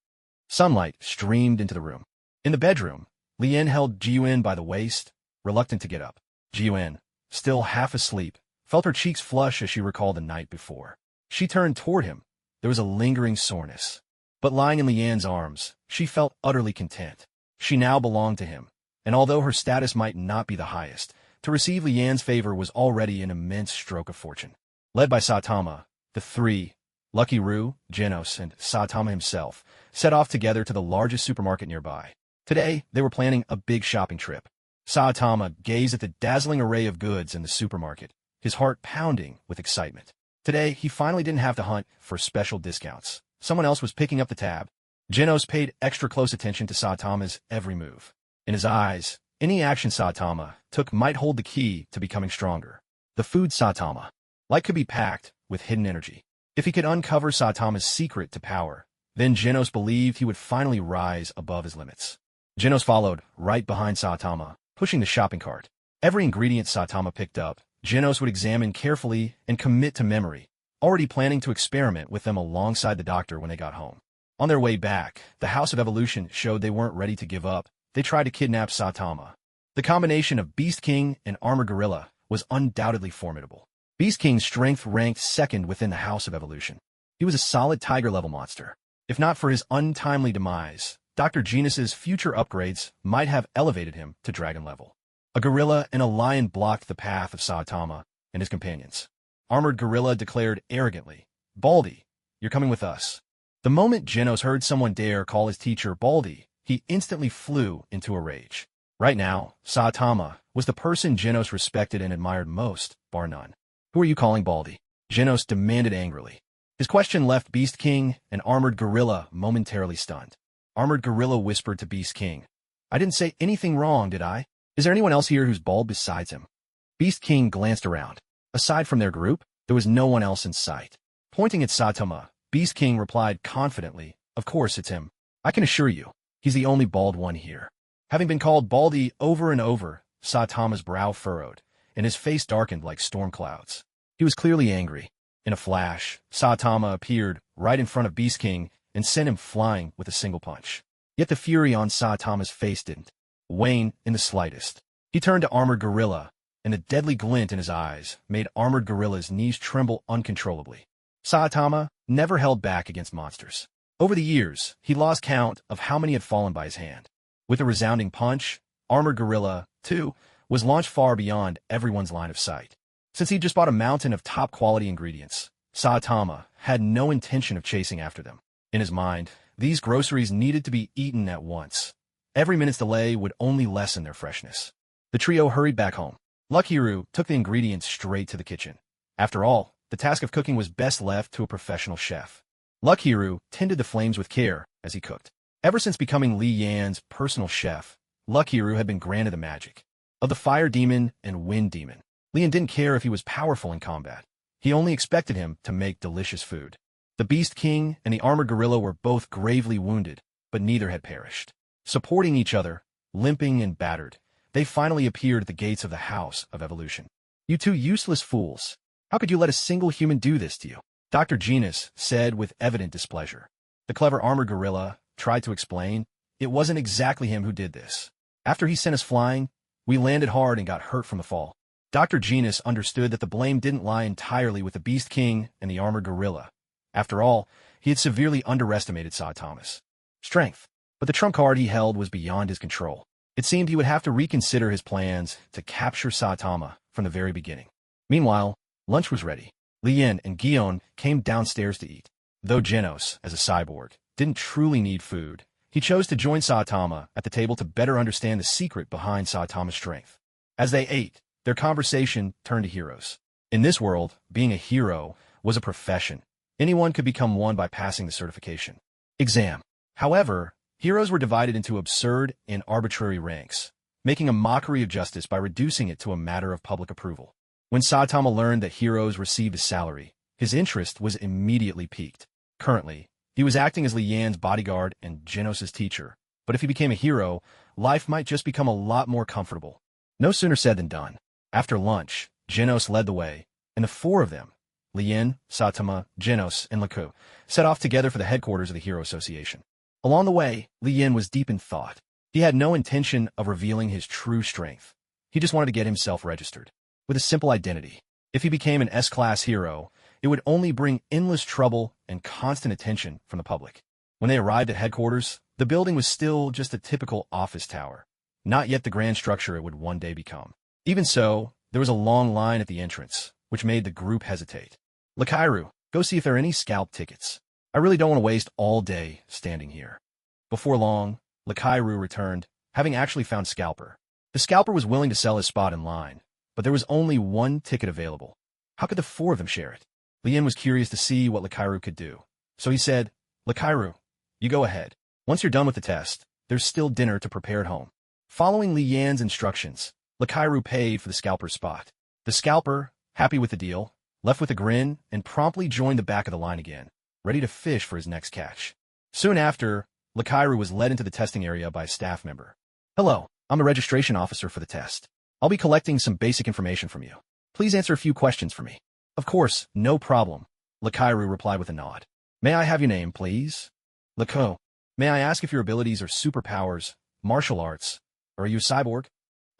Sunlight streamed into the room. In the bedroom, Lien held Jiyuan by the waist, reluctant to get up. Jiyuan, still half asleep, felt her cheeks flush as she recalled the night before. She turned toward him. There was a lingering soreness. But lying in Lian's arms, she felt utterly content. She now belonged to him, and although her status might not be the highest, to receive Lian's favor was already an immense stroke of fortune. Led by Saitama, the three, Lucky Roo, Genos, and Saitama himself, set off together to the largest supermarket nearby. Today, they were planning a big shopping trip. Saitama gazed at the dazzling array of goods in the supermarket, his heart pounding with excitement. Today, he finally didn't have to hunt for special discounts. Someone else was picking up the tab. Genos paid extra close attention to Saitama's every move. In his eyes, any action Saitama took might hold the key to becoming stronger. The food Saitama. Light could be packed with hidden energy. If he could uncover Saitama's secret to power, then Genos believed he would finally rise above his limits. Genos followed right behind Saitama, pushing the shopping cart. Every ingredient Saitama picked up, Genos would examine carefully and commit to memory, already planning to experiment with them alongside the doctor when they got home. On their way back, the House of Evolution showed they weren't ready to give up. They tried to kidnap Saitama. The combination of Beast King and Armored Gorilla was undoubtedly formidable. Beast King's strength ranked second within the House of Evolution. He was a solid tiger-level monster. If not for his untimely demise, Dr. Genus's future upgrades might have elevated him to dragon level. A gorilla and a lion blocked the path of Saitama and his companions. Armored Gorilla declared arrogantly, Baldy, you're coming with us. The moment Genos heard someone dare call his teacher Baldy, he instantly flew into a rage. Right now, Saitama was the person Genos respected and admired most, bar none. Who are you calling Baldy? Genos demanded angrily. His question left Beast King and Armored Gorilla momentarily stunned. Armored Gorilla whispered to Beast King, I didn't say anything wrong, did I? Is there anyone else here who's bald besides him? Beast King glanced around. Aside from their group, there was no one else in sight. Pointing at Saitama, Beast King replied confidently, Of course it's him. I can assure you, he's the only bald one here. Having been called Baldy over and over, Saitama's brow furrowed, and his face darkened like storm clouds. He was clearly angry. In a flash, Saitama appeared right in front of Beast King and sent him flying with a single punch. Yet the fury on Saitama's face didn't wane in the slightest. He turned to Armored Gorilla, and the deadly glint in his eyes made Armored Gorilla's knees tremble uncontrollably. Saitama never held back against monsters. Over the years, he lost count of how many had fallen by his hand. With a resounding punch, Armored Gorilla, too, was launched far beyond everyone's line of sight. Since he'd just bought a mountain of top-quality ingredients, Saitama had no intention of chasing after them. In his mind, these groceries needed to be eaten at once. Every minute's delay would only lessen their freshness. The trio hurried back home. Luckyru took the ingredients straight to the kitchen. After all, the task of cooking was best left to a professional chef. Luckyru tended the flames with care as he cooked. Ever since becoming Li Yan's personal chef, Luckyru had been granted the magic of the fire demon and wind demon. Li Yan didn't care if he was powerful in combat. He only expected him to make delicious food. The Beast King and the Armored Gorilla were both gravely wounded, but neither had perished. Supporting each other, limping and battered, they finally appeared at the gates of the House of Evolution. "You two useless fools. How could you let a single human do this to you?" Dr. Genus said with evident displeasure. The clever Armored Gorilla tried to explain. It wasn't exactly him who did this. After he sent us flying, we landed hard and got hurt from the fall. Dr. Genus understood that the blame didn't lie entirely with the Beast King and the Armored Gorilla. After all, he had severely underestimated Saitama's strength. But the trump card he held was beyond his control. It seemed he would have to reconsider his plans to capture Saitama from the very beginning. Meanwhile, lunch was ready. Li Yan and Gion came downstairs to eat. Though Genos, as a cyborg, didn't truly need food, he chose to join Saitama at the table to better understand the secret behind Saitama's strength. As they ate, their conversation turned to heroes. In this world, being a hero was a profession. Anyone could become one by passing the certification exam. However, heroes were divided into absurd and arbitrary ranks, making a mockery of justice by reducing it to a matter of public approval. When Saitama learned that heroes received a salary, his interest was immediately piqued. Currently, he was acting as Li Yan's bodyguard and Genos' teacher, but if he became a hero, life might just become a lot more comfortable. No sooner said than done. After lunch, Genos led the way, and the four of them, Li Yan, Saitama, Genos, and Laku, set off together for the headquarters of the Hero Association. Along the way, Li Yan was deep in thought. He had no intention of revealing his true strength. He just wanted to get himself registered with a simple identity. If he became an S-class hero, it would only bring endless trouble and constant attention from the public. When they arrived at headquarters, the building was still just a typical office tower, not yet the grand structure it would one day become. Even so, there was a long line at the entrance, which made the group hesitate. "Lakairu, go see if there are any scalp tickets. I really don't want to waste all day standing here." Before long, Lakairu returned, having actually found Scalper. The scalper was willing to sell his spot in line, but there was only one ticket available. How could the four of them share it? Li Yan was curious to see what Lakairu could do, so he said, "Lakairu, you go ahead. Once you're done with the test, there's still dinner to prepare at home." Following Li Yan's instructions, Lakairu paid for the scalper's spot. The scalper, happy with the deal, left with a grin and promptly joined the back of the line again, ready to fish for his next catch. Soon after, Lakairu was led into the testing area by a staff member. "Hello, I'm the registration officer for the test. I'll be collecting some basic information from you. Please answer a few questions for me." "Of course, no problem," Lakairu replied with a nod. "May I have your name, please?" "Lako. May I ask if your abilities are superpowers, martial arts, or are you a cyborg?"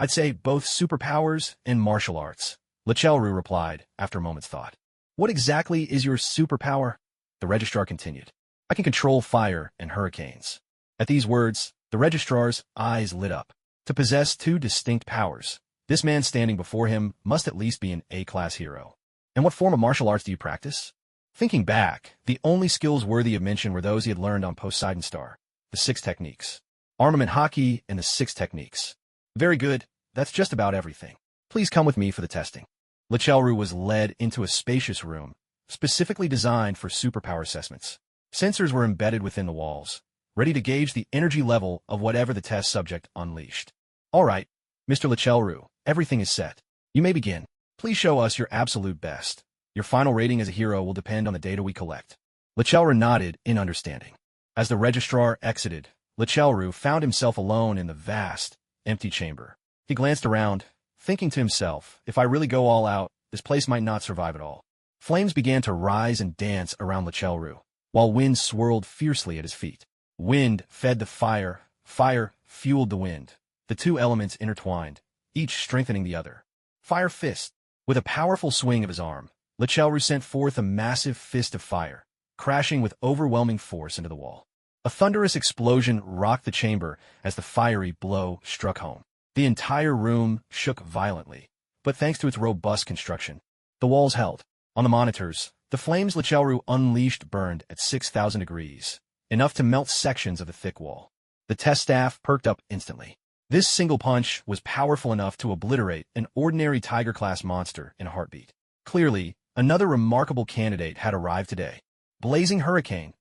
"I'd say both superpowers and martial arts," Lachelru replied after a moment's thought. "What exactly is your superpower?" The registrar continued. "I can control fire and hurricanes." At these words, the registrar's eyes lit up. To possess two distinct powers, this man standing before him must at least be an A-class hero. "And what form of martial arts do you practice?" Thinking back, the only skills worthy of mention were those he had learned on Poseidon Star, the 6 techniques, armament hockey, and the 6 techniques. "Very good, that's just about everything. Please come with me for the testing." Lachelru was led into a spacious room, specifically designed for superpower assessments. Sensors were embedded within the walls, ready to gauge the energy level of whatever the test subject unleashed. "All right, Mr. Lachelru, everything is set. You may begin. Please show us your absolute best. Your final rating as a hero will depend on the data we collect." Lachelru nodded in understanding. As the registrar exited, Lachelru found himself alone in the vast, empty chamber. He glanced around, thinking to himself, if I really go all out, this place might not survive at all. Flames began to rise and dance around Lachelru, while wind swirled fiercely at his feet. Wind fed the fire, fire fueled the wind. The two elements intertwined, each strengthening the other. Fire Fist. With a powerful swing of his arm, Lachelru sent forth a massive fist of fire, crashing with overwhelming force into the wall. A thunderous explosion rocked the chamber as the fiery blow struck home. The entire room shook violently, but thanks to its robust construction, The walls held. On the monitors, the flames Lechelru unleashed burned at 6,000 degrees, enough to melt sections of the thick wall. The test staff perked up instantly. This single punch was powerful enough to obliterate an ordinary Tiger-class monster in a heartbeat. Clearly, another remarkable candidate had arrived today. Blazing hurricane.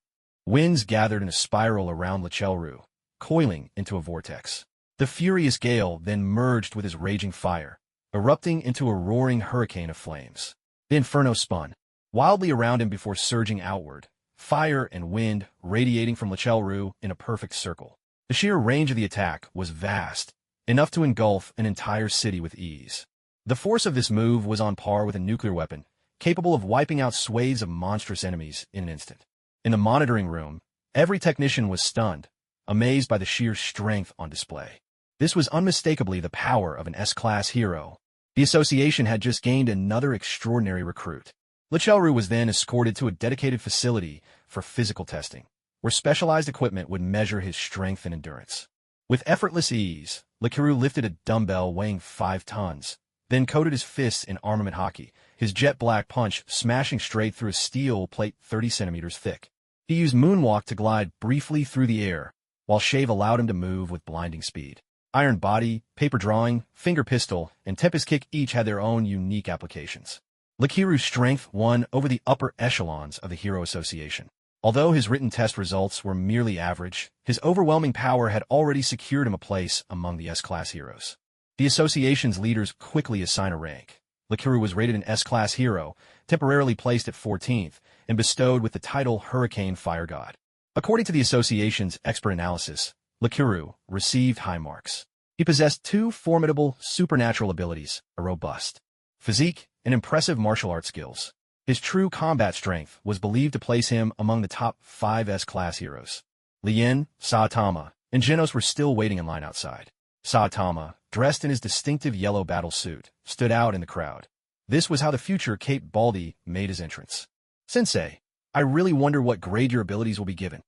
Winds gathered in a spiral around Lechelru, coiling into a vortex. The furious gale then merged with his raging fire, erupting into a roaring hurricane of flames. The inferno spun wildly around him before surging outward, fire and wind radiating from Lechelru in a perfect circle. The sheer range of the attack was vast, enough to engulf an entire city with ease. The force of this move was on par with a nuclear weapon, capable of wiping out swathes of monstrous enemies in an instant. In the monitoring room, every technician was stunned, amazed by the sheer strength on display. This was unmistakably the power of an S-class hero. The association had just gained another extraordinary recruit. Lechelru was then escorted to a dedicated facility for physical testing, where specialized equipment would measure his strength and endurance. With effortless ease, Lechelru lifted a dumbbell weighing 5 tons, then coated his fists in armament hockey, his jet-black punch smashing straight through a steel plate 30 centimeters thick. He used moonwalk to glide briefly through the air, while Shave allowed him to move with blinding speed. Iron body, paper drawing, finger pistol, and Tempest kick each had their own unique applications. Lechelru's strength won over the upper echelons of the Hero Association. Although his written test results were merely average, his overwhelming power had already secured him a place among the S-class heroes. The association's leaders quickly assign a rank. Lechelru was rated an S-class hero, temporarily placed at 14th, and bestowed with the title Hurricane Fire God. According to the association's expert analysis, Lechelru received high marks. He possessed 2 formidable supernatural abilities, a robust physique and impressive martial arts skills. His true combat strength was believed to place him among the top 5 S-class heroes. Lien, Saitama, and Genos were still waiting in line outside. Saitama, dressed in his distinctive yellow battle suit, stood out in the crowd. This was how the future Cape Baldy made his entrance. "Sensei, I really wonder what grade your abilities will be given."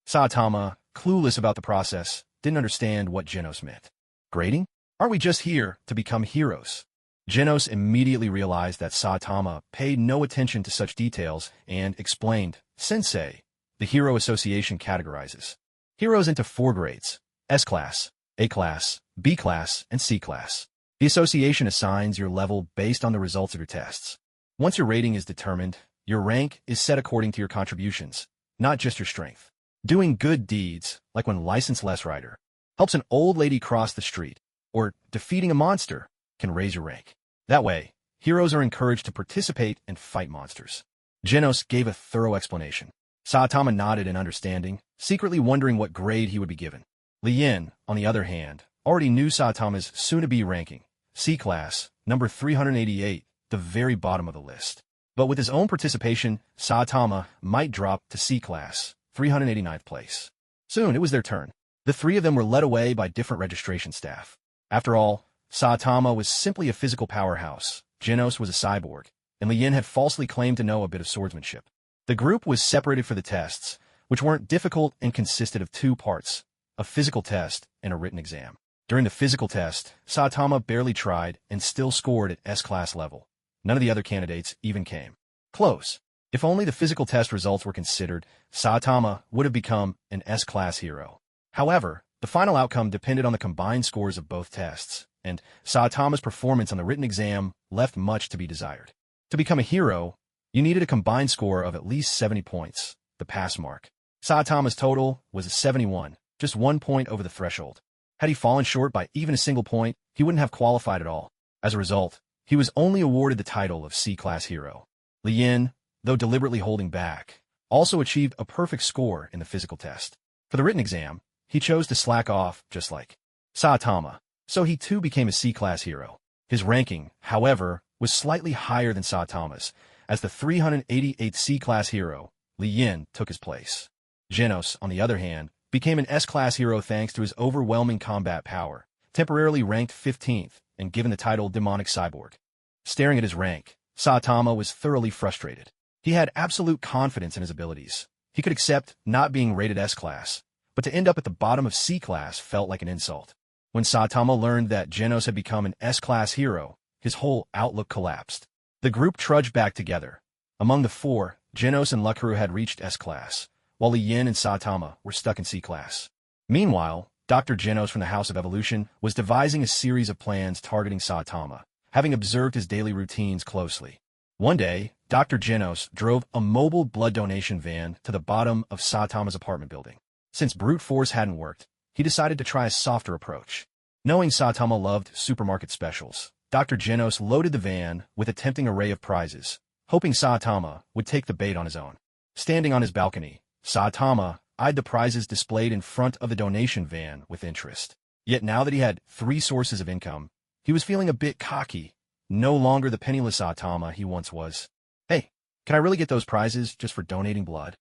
Saitama, clueless about the process, didn't understand what Genos meant. "Grading? Aren't we just here to become heroes?" Genos immediately realized that Saitama paid no attention to such details and explained, "Sensei, the Hero Association categorizes heroes into 4 grades: S-class, A-class, B-class, and C-class. The association assigns your level based on the results of your tests. Once your rating is determined, your rank is set according to your contributions, not just your strength. Doing good deeds, like when Licensed Less Rider helps an old lady cross the street, or defeating a monster, can raise your rank. That way, heroes are encouraged to participate and fight monsters." Genos gave a thorough explanation. Saitama nodded in understanding, secretly wondering what grade he would be given. Lien, on the other hand, already knew Saitama's soon-to-be ranking, C-class, number 388, the very bottom of the list. But with his own participation, Saitama might drop to C-class, 389th place. Soon, it was their turn. The 3 of them were led away by different registration staff. After all, Saitama was simply a physical powerhouse, Genos was a cyborg, and Lien had falsely claimed to know a bit of swordsmanship. The group was separated for the tests, which weren't difficult and consisted of 2 parts, a physical test and a written exam. During the physical test, Saitama barely tried and still scored at S-class level. None of the other candidates even came close. If only the physical test results were considered, Saitama would have become an S-class hero. However, the final outcome depended on the combined scores of both tests, and Saitama's performance on the written exam left much to be desired. To become a hero, you needed a combined score of at least 70 points, the pass mark. Saitama's total was a 71, just 1 point over the threshold. Had he fallen short by even a single point, he wouldn't have qualified at all. As a result, he was only awarded the title of C-class hero. Lien, though deliberately holding back, also achieved a perfect score in the physical test. For the written exam, he chose to slack off just like Saitama, so he too became a C-class hero. His ranking, however, was slightly higher than Saitama's. As the 388th C-class hero, Lien took his place. Genos, on the other hand, became an S-class hero thanks to his overwhelming combat power, temporarily ranked 15th and given the title Demonic Cyborg. Staring at his rank, Saitama was thoroughly frustrated. He had absolute confidence in his abilities. He could accept not being rated S-class, but to end up at the bottom of C-class felt like an insult. When Saitama learned that Genos had become an S-class hero, his whole outlook collapsed. The group trudged back together. Among the four, Genos and Lucru had reached S-Class, while Li Yin and Saitama were stuck in C-Class. Meanwhile, Dr. Genos from the House of Evolution was devising a series of plans targeting Saitama, having observed his daily routines closely. One day, Dr. Genos drove a mobile blood donation van to the bottom of Saitama's apartment building. Since brute force hadn't worked, he decided to try a softer approach. Knowing Saitama loved supermarket specials, Dr. Genos loaded the van with a tempting array of prizes, hoping Saitama would take the bait on his own. Standing on his balcony, Saitama eyed the prizes displayed in front of the donation van with interest. Yet now that he had 3 sources of income, he was feeling a bit cocky, no longer the penniless Saitama he once was. "Hey, can I really get those prizes just for donating blood?"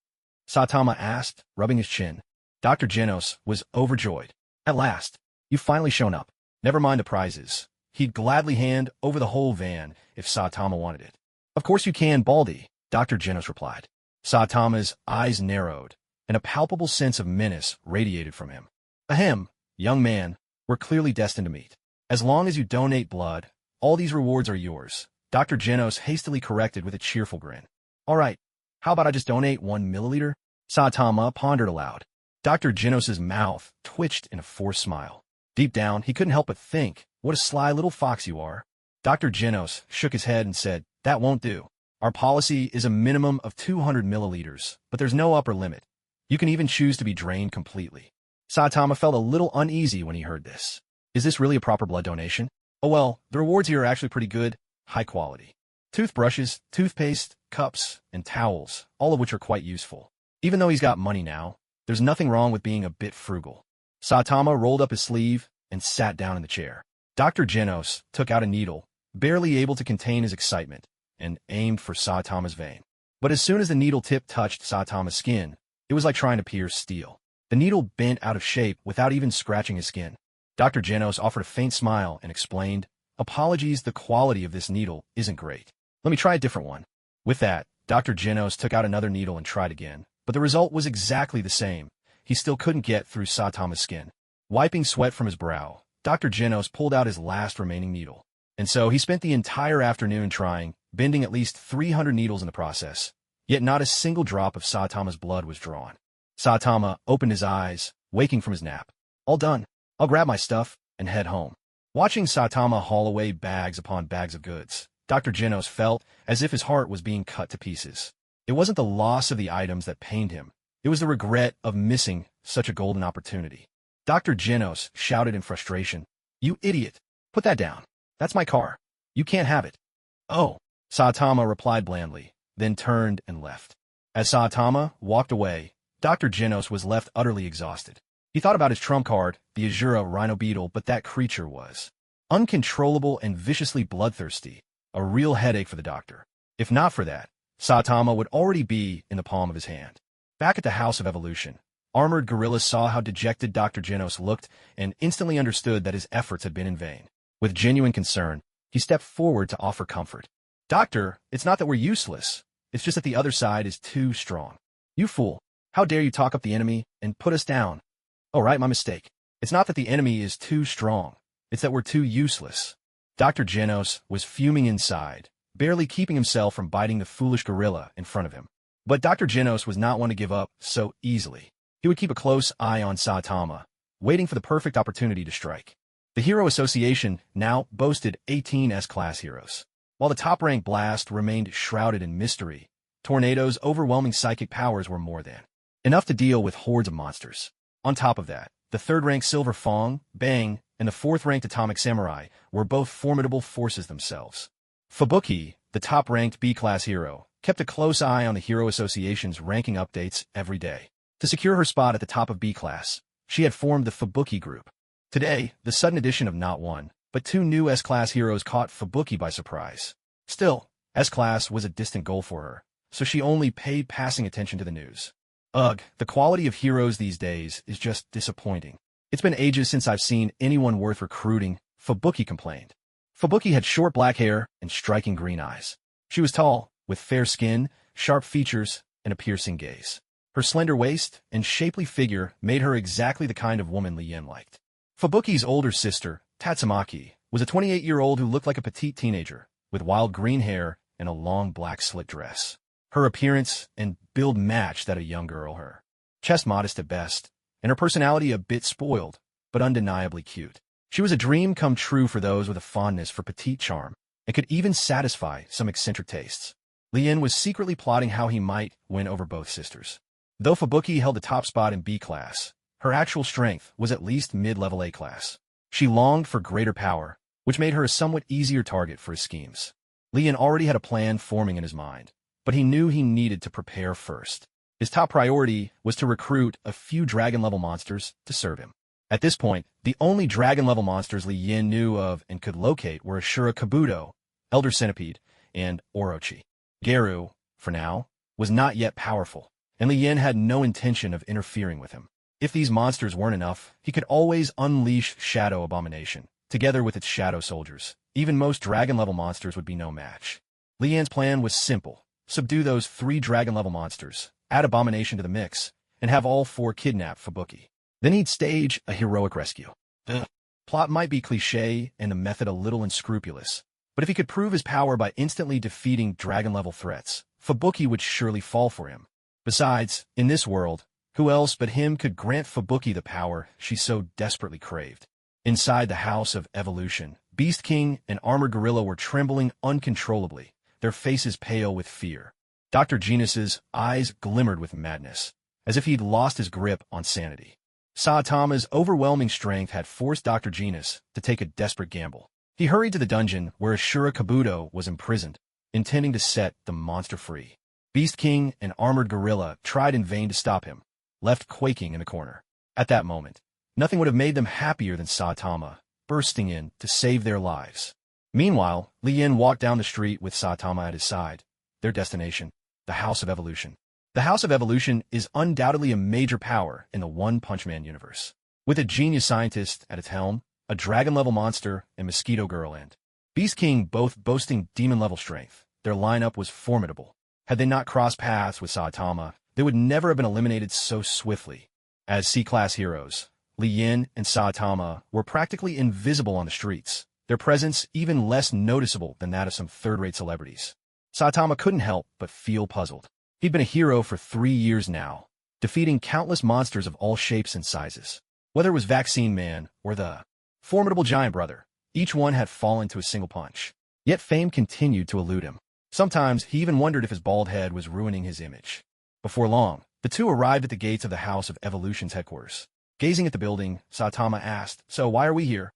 Saitama asked, rubbing his chin. Dr. Genos was overjoyed. "At last, you've finally shown up. Never mind the prizes. He'd gladly hand over the whole van if Saitama wanted it." "Of course you can, Baldy," Dr. Genos replied. Saitama's eyes narrowed, and a palpable sense of menace radiated from him. "Ahem, young man, we're clearly destined to meet. As long as you donate blood, all these rewards are yours," Dr. Genos hastily corrected with a cheerful grin. "All right, how about I just donate 1 milliliter?" Saitama pondered aloud. Dr. Genos's mouth twitched in a forced smile. Deep down, he couldn't help but think, what a sly little fox you are. Dr. Genos shook his head and said, "That won't do. Our policy is a minimum of 200 milliliters, but there's no upper limit. You can even choose to be drained completely." Saitama felt a little uneasy when he heard this. Is this really a proper blood donation? Oh well, the rewards here are actually pretty good, high quality. Toothbrushes, toothpaste, cups, and towels, all of which are quite useful. Even though he's got money now, there's nothing wrong with being a bit frugal. Saitama rolled up his sleeve and sat down in the chair. Dr. Genos took out a needle, barely able to contain his excitement, and aimed for Saitama's vein. But as soon as the needle tip touched Saitama's skin, it was like trying to pierce steel. The needle bent out of shape without even scratching his skin. Dr. Genos offered a faint smile and explained, "Apologies, the quality of this needle isn't great. Let me try a different one." With that, Dr. Genos took out another needle and tried again, but the result was exactly the same. He still couldn't get through Saitama's skin. Wiping sweat from his brow, Dr. Genos pulled out his last remaining needle. And so he spent the entire afternoon trying, bending at least 300 needles in the process. Yet not a single drop of Saitama's blood was drawn. Saitama opened his eyes, waking from his nap. "All done. I'll grab my stuff and head home." Watching Saitama haul away bags upon bags of goods, Dr. Genos felt as if his heart was being cut to pieces. It wasn't the loss of the items that pained him. It was the regret of missing such a golden opportunity. Dr. Genos shouted in frustration, "You idiot! Put that down. That's my car. You can't have it." "Oh," Saitama replied blandly, then turned and left. As Saitama walked away, Dr. Genos was left utterly exhausted. He thought about his trump card, the Azura rhino beetle, but that creature was uncontrollable and viciously bloodthirsty, a real headache for the doctor. If not for that, Saitama would already be in the palm of his hand. Back at the House of Evolution, Armored Gorilla saw how dejected Dr. Genos looked and instantly understood that his efforts had been in vain. With genuine concern, he stepped forward to offer comfort. "Doctor, it's not that we're useless. It's just that the other side is too strong." "You fool. How dare you talk up the enemy and put us down?" "Oh right, my mistake. It's not that the enemy is too strong. It's that we're too useless." Dr. Genos was fuming inside, barely keeping himself from biting the foolish gorilla in front of him. But Dr. Genos was not one to give up so easily. He would keep a close eye on Saitama, waiting for the perfect opportunity to strike. The Hero Association now boasted 18 S-Class heroes. While the top-ranked Blast remained shrouded in mystery, Tornado's overwhelming psychic powers were more than enough to deal with hordes of monsters. On top of that, the third-ranked Silver Fong, Bang, and the fourth-ranked Atomic Samurai were both formidable forces themselves. Fubuki, the top-ranked B-Class hero, kept a close eye on the Hero Association's ranking updates every day. To secure her spot at the top of B-Class, she had formed the Fubuki group. Today, the sudden addition of not one, but 2 new S-Class heroes caught Fubuki by surprise. Still, S-Class was a distant goal for her, so she only paid passing attention to the news. Ugh, the quality of heroes these days is just disappointing. "It's been ages since I've seen anyone worth recruiting," Fubuki complained. Fubuki had short black hair and striking green eyes. She was tall, with fair skin, sharp features, and a piercing gaze. Her slender waist and shapely figure made her exactly the kind of woman Li Yin liked. Fubuki's older sister, Tatsumaki, was a 28-year-old who looked like a petite teenager, with wild green hair in a long black slit dress. Her appearance and build matched that of a young girl, her chest modest at best, and her personality a bit spoiled, but undeniably cute. She was a dream come true for those with a fondness for petite charm, and could even satisfy some eccentric tastes. Lien was secretly plotting how he might win over both sisters. Though Fubuki held the top spot in B class, her actual strength was at least mid-level A class. She longed for greater power, which made her a somewhat easier target for his schemes. Lien already had a plan forming in his mind, but he knew he needed to prepare first. His top priority was to recruit a few dragon-level monsters to serve him. At this point, the only dragon-level monsters Lien knew of and could locate were Ashura Kabuto, Elder Centipede, and Orochi. Geru, for now, was not yet powerful, and Lien had no intention of interfering with him. If these monsters weren't enough, he could always unleash Shadow Abomination, together with its shadow soldiers. Even most dragon-level monsters would be no match. Lien's plan was simple. Subdue those 3 dragon-level monsters, add Abomination to the mix, and have all 4 kidnap Fubuki. Then he'd stage a heroic rescue. The plot might be cliché and the method a little unscrupulous, but if he could prove his power by instantly defeating dragon-level threats, Fubuki would surely fall for him. Besides, in this world, who else but him could grant Fubuki the power she so desperately craved? Inside the House of Evolution, Beast King and Armored Gorilla were trembling uncontrollably, their faces pale with fear. Dr. Genus's eyes glimmered with madness, as if he'd lost his grip on sanity. Saitama's overwhelming strength had forced Dr. Genus to take a desperate gamble. He hurried to the dungeon where Ashura Kabuto was imprisoned, intending to set the monster free. Beast King and Armored Gorilla tried in vain to stop him, left quaking in the corner. At that moment, nothing would have made them happier than Saitama bursting in to save their lives. Meanwhile, Lien walked down the street with Saitama at his side. Their destination, the House of Evolution. The House of Evolution is undoubtedly a major power in the One Punch Man universe. With a genius scientist at its helm, a dragon-level monster, and Mosquito Girl and Beast King both boasting demon-level strength, their lineup was formidable. Had they not crossed paths with Saitama, they would never have been eliminated so swiftly. As C-class heroes, Lien and Saitama were practically invisible on the streets, their presence even less noticeable than that of some third-rate celebrities. Saitama couldn't help but feel puzzled. He'd been a hero for 3 years now, defeating countless monsters of all shapes and sizes. Whether it was Vaccine Man or the formidable Giant Brother, each one had fallen to a single punch. Yet fame continued to elude him. Sometimes he even wondered if his bald head was ruining his image. Before long, the two arrived at the gates of the House of Evolution's headquarters. Gazing at the building, Saitama asked, "So why are we here?"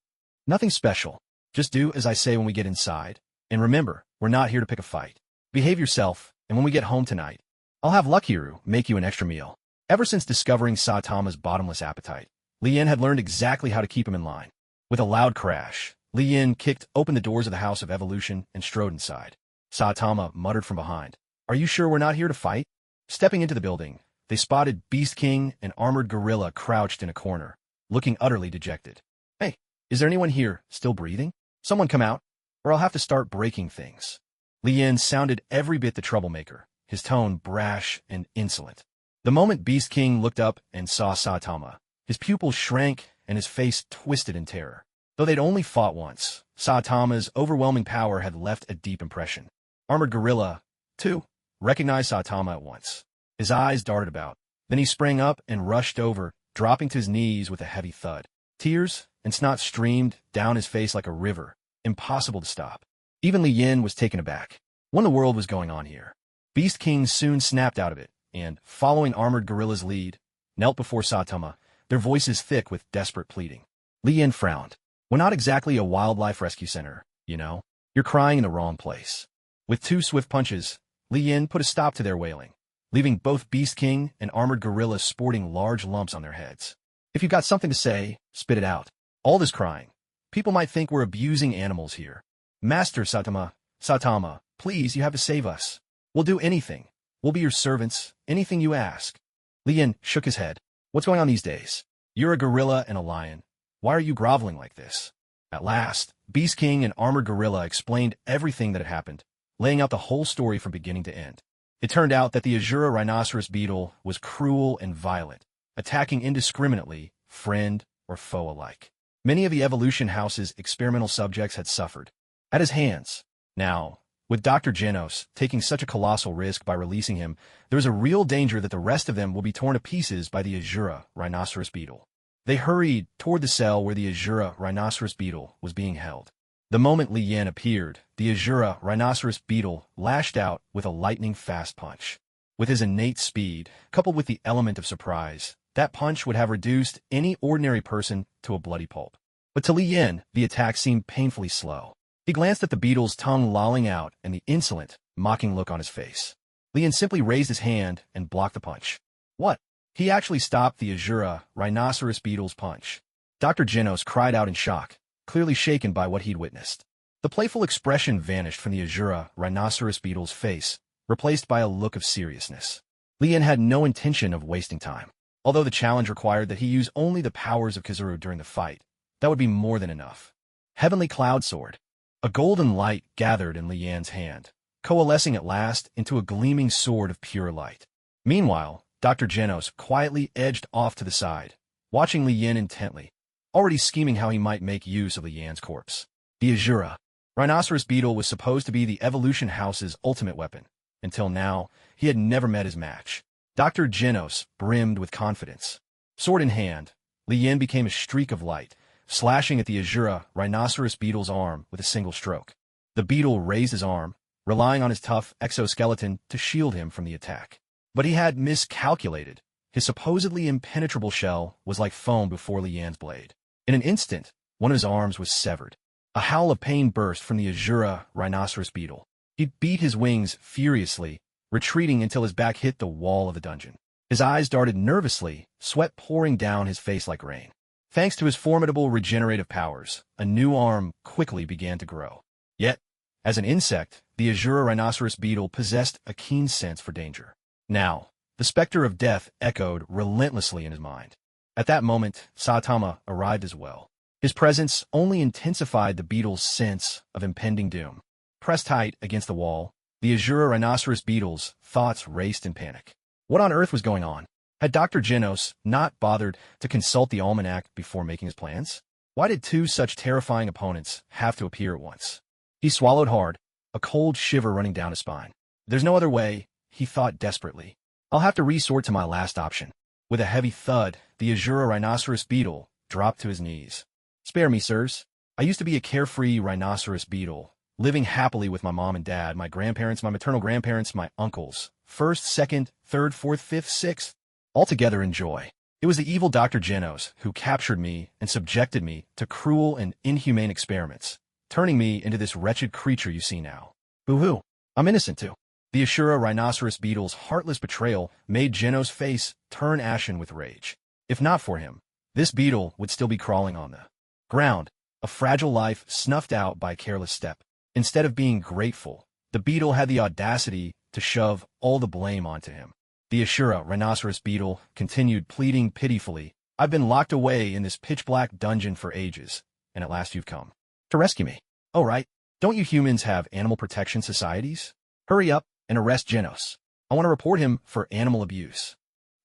"Nothing special. Just do as I say when we get inside. And remember, we're not here to pick a fight. Behave yourself, and when we get home tonight, I'll have Luckyru make you an extra meal." Ever since discovering Saitama's bottomless appetite, Lien had learned exactly how to keep him in line. With a loud crash, Lien kicked open the doors of the House of Evolution and strode inside. Saitama muttered from behind, "Are you sure we're not here to fight?" Stepping into the building, they spotted Beast King and Armored Gorilla crouched in a corner, looking utterly dejected. "Hey, is there anyone here still breathing? Someone come out, or I'll have to start breaking things." Lien sounded every bit the troublemaker, his tone brash and insolent. The moment Beast King looked up and saw Saitama, his pupils shrank and his face twisted in terror. Though they'd only fought once, Saitama's overwhelming power had left a deep impression. Armored Gorilla, too, recognized Saitama at once. His eyes darted about. Then he sprang up and rushed over, dropping to his knees with a heavy thud. Tears and snot streamed down his face like a river, impossible to stop. Even Lien was taken aback. What in the world was going on here? Beast King soon snapped out of it, and, following Armored Gorilla's lead, knelt before Saitama, their voices thick with desperate pleading. Lien frowned. "We're not exactly a wildlife rescue center, you know. You're crying in the wrong place." With 2 swift punches, Lien put a stop to their wailing, leaving both Beast King and Armored Gorilla sporting large lumps on their heads. "If you've got something to say, spit it out. All this crying. People might think we're abusing animals here. Master Saitama, please, you have to save us. We'll do anything. We'll be your servants, anything you ask." Lien shook his head. "What's going on these days? You're a gorilla and a lion. Why are you groveling like this?" At last, Beast King and Armored Gorilla explained everything that had happened, laying out the whole story from beginning to end. It turned out that the Azura rhinoceros beetle was cruel and violent, attacking indiscriminately, friend or foe alike. Many of the Evolution House's experimental subjects had suffered at his hands. Now, With Dr. Genos taking such a colossal risk by releasing him, there is a real danger that the rest of them will be torn to pieces by the Azura rhinoceros beetle. They hurried toward the cell where the Azura rhinoceros beetle was being held. The moment Li Yan appeared, the Azura rhinoceros beetle lashed out with a lightning-fast punch. With his innate speed, coupled with the element of surprise, that punch would have reduced any ordinary person to a bloody pulp. But to Li Yan, the attack seemed painfully slow. He glanced at the beetle's tongue lolling out and the insolent, mocking look on his face. Li Yan simply raised his hand and blocked the punch. What? He actually stopped the Azura rhinoceros beetle's punch. Dr. Genos cried out in shock, clearly shaken by what he'd witnessed. The playful expression vanished from the Azura rhinoceros beetle's face, replaced by a look of seriousness. Li Yan had no intention of wasting time. Although the challenge required that he use only the powers of Kizuru during the fight, that would be more than enough. Heavenly Cloud Sword. A golden light gathered in Li Yan's hand, coalescing at last into a gleaming sword of pure light. Meanwhile, Dr. Genos quietly edged off to the side, watching Li Yan intently, already scheming how he might make use of Li Yan's corpse. The Azura rhinoceros beetle was supposed to be the Evolution House's ultimate weapon. Until now, he had never met his match. Dr. Genos brimmed with confidence. Sword in hand, Li Yan became a streak of light, slashing at the Azura rhinoceros beetle's arm with a single stroke. The beetle raised his arm, relying on his tough exoskeleton to shield him from the attack. But he had miscalculated. His supposedly impenetrable shell was like foam before Li Yan's blade. In an instant, one of his arms was severed. A howl of pain burst from the Azura rhinoceros beetle. He beat his wings furiously, retreating until his back hit the wall of the dungeon. His eyes darted nervously, sweat pouring down his face like rain. Thanks to his formidable regenerative powers, a new arm quickly began to grow. Yet, as an insect, the Azura rhinoceros beetle possessed a keen sense for danger. Now, the specter of death echoed relentlessly in his mind. At that moment, Saitama arrived as well. His presence only intensified the beetle's sense of impending doom. Pressed tight against the wall, the Azura rhinoceros beetle's thoughts raced in panic. What on earth was going on? Had Dr. Genos not bothered to consult the almanac before making his plans? Why did two such terrifying opponents have to appear at once? He swallowed hard, a cold shiver running down his spine. There's no other way, he thought desperately. I'll have to resort to my last option. With a heavy thud, the Azura rhinoceros beetle dropped to his knees. Spare me, sirs. I used to be a carefree rhinoceros beetle, living happily with my mom and dad, my grandparents, my maternal grandparents, my uncles. First, second, third, fourth, fifth, sixth. All together in joy. It was the evil Dr. Genos who captured me and subjected me to cruel and inhumane experiments, turning me into this wretched creature you see now. Boo-hoo. I'm innocent too. The Azura rhinoceros beetle's heartless betrayal made Genos' face turn ashen with rage. If not for him, this beetle would still be crawling on the ground, a fragile life snuffed out by a careless step. Instead of being grateful, the beetle had the audacity to shove all the blame onto him. The Azura rhinoceros beetle continued pleading pitifully. I've been locked away in this pitch-black dungeon for ages, and at last you've come to rescue me. Oh, right. Don't you humans have animal protection societies? Hurry up and arrest Genos. I want to report him for animal abuse.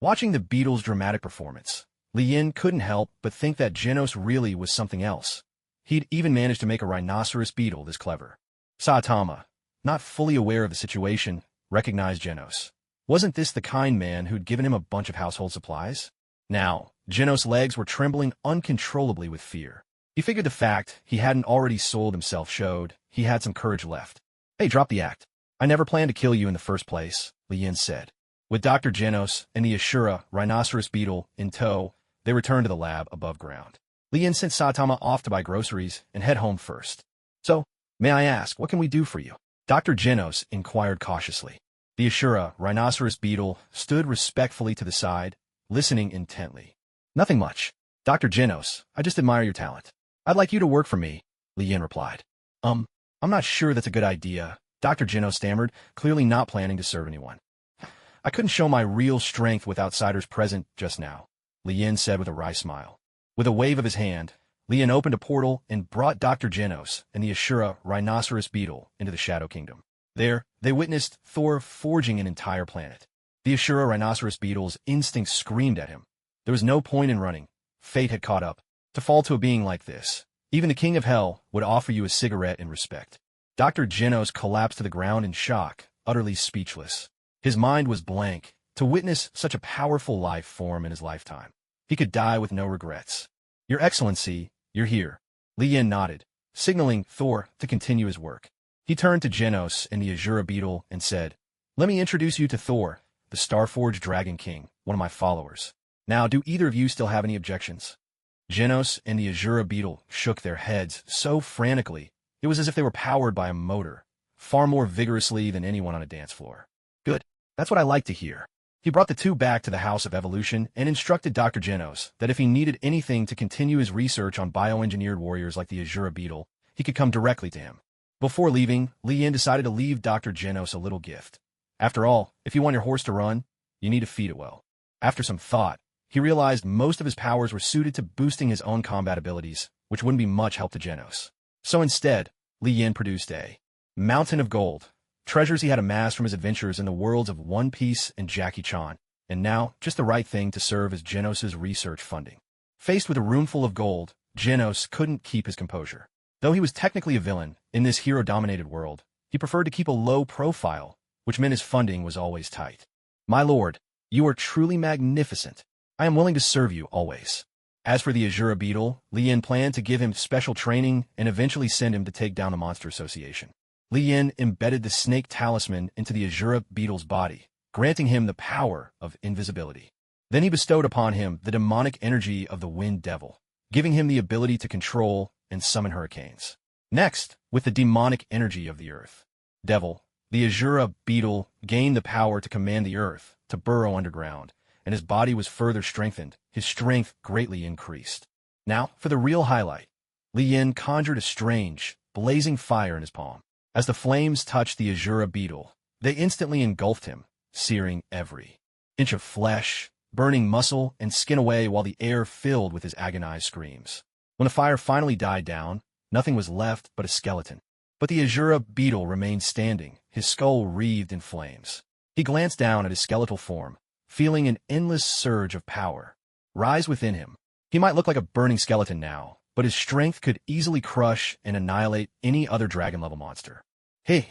Watching the beetle's dramatic performance, Li Yan couldn't help but think that Genos really was something else. He'd even managed to make a rhinoceros beetle this clever. Saitama, not fully aware of the situation, recognized Genos. Wasn't this the kind man who'd given him a bunch of household supplies? Now, Genos' legs were trembling uncontrollably with fear. He figured the fact he hadn't already sold himself showed he had some courage left. Hey, drop the act. I never planned to kill you in the first place, Li Yan said. With Dr. Genos and the Azura rhinoceros beetle in tow, they returned to the lab above ground. Li Yan sent Saitama off to buy groceries and head home first. So, may I ask, what can we do for you? Dr. Genos inquired cautiously. The Azura rhinoceros beetle stood respectfully to the side, listening intently. Nothing much. Dr. Genos, I just admire your talent. I'd like you to work for me, Li Yan replied. I'm not sure that's a good idea, Dr. Genos stammered, clearly not planning to serve anyone. I couldn't show my real strength with outsiders present just now, Li Yan said with a wry smile. With a wave of his hand, Li Yan opened a portal and brought Dr. Genos and the Azura rhinoceros beetle into the Shadow Kingdom. There, they witnessed Thor forging an entire planet. The Azura rhinoceros beetle's instincts screamed at him. There was no point in running. Fate had caught up. To fall to a being like this, even the king of hell would offer you a cigarette in respect. Dr. Genos collapsed to the ground in shock, utterly speechless. His mind was blank. To witness such a powerful life form in his lifetime, he could die with no regrets. Your Excellency, you're here. Li Yin nodded, signaling Thor to continue his work. He turned to Genos and the Azura beetle and said, "Let me introduce you to Thor, the Starforged Dragon King, one of my followers. Now, do either of you still have any objections?" Genos and the Azura beetle shook their heads so frantically, it was as if they were powered by a motor, far more vigorously than anyone on a dance floor. Good. That's what I like to hear. He brought the two back to the House of Evolution and instructed Dr. Genos that if he needed anything to continue his research on bioengineered warriors like the Azura beetle, he could come directly to him. Before leaving, Li Yin decided to leave Dr. Genos a little gift. After all, if you want your horse to run, you need to feed it well. After some thought, he realized most of his powers were suited to boosting his own combat abilities, which wouldn't be much help to Genos. So instead, Li Yin produced a mountain of gold, treasures he had amassed from his adventures in the worlds of One Piece and Jackie Chan, and now just the right thing to serve as Genos' research funding. Faced with a room full of gold, Genos couldn't keep his composure. Though he was technically a villain in this hero-dominated world, he preferred to keep a low profile, which meant his funding was always tight. "My lord, you are truly magnificent. I am willing to serve you always." As for the Azura beetle, Li Yin planned to give him special training and eventually send him to take down the Monster Association. Li Yin embedded the snake talisman into the Azura beetle's body, granting him the power of invisibility. Then he bestowed upon him the demonic energy of the Wind Devil, giving him the ability to control and summon hurricanes. Next, with the demonic energy of the Earth Devil, the Azura beetle gained the power to command the Earth to burrow underground, and his body was further strengthened, his strength greatly increased. Now, for the real highlight, Li Yin conjured a strange, blazing fire in his palm. As the flames touched the Azura beetle, they instantly engulfed him, searing every inch of flesh, burning muscle and skin away while the air filled with his agonized screams. When the fire finally died down, nothing was left but a skeleton. But the Azura beetle remained standing, his skull wreathed in flames. He glanced down at his skeletal form, feeling an endless surge of power rise within him. He might look like a burning skeleton now, but his strength could easily crush and annihilate any other dragon-level monster. Hey,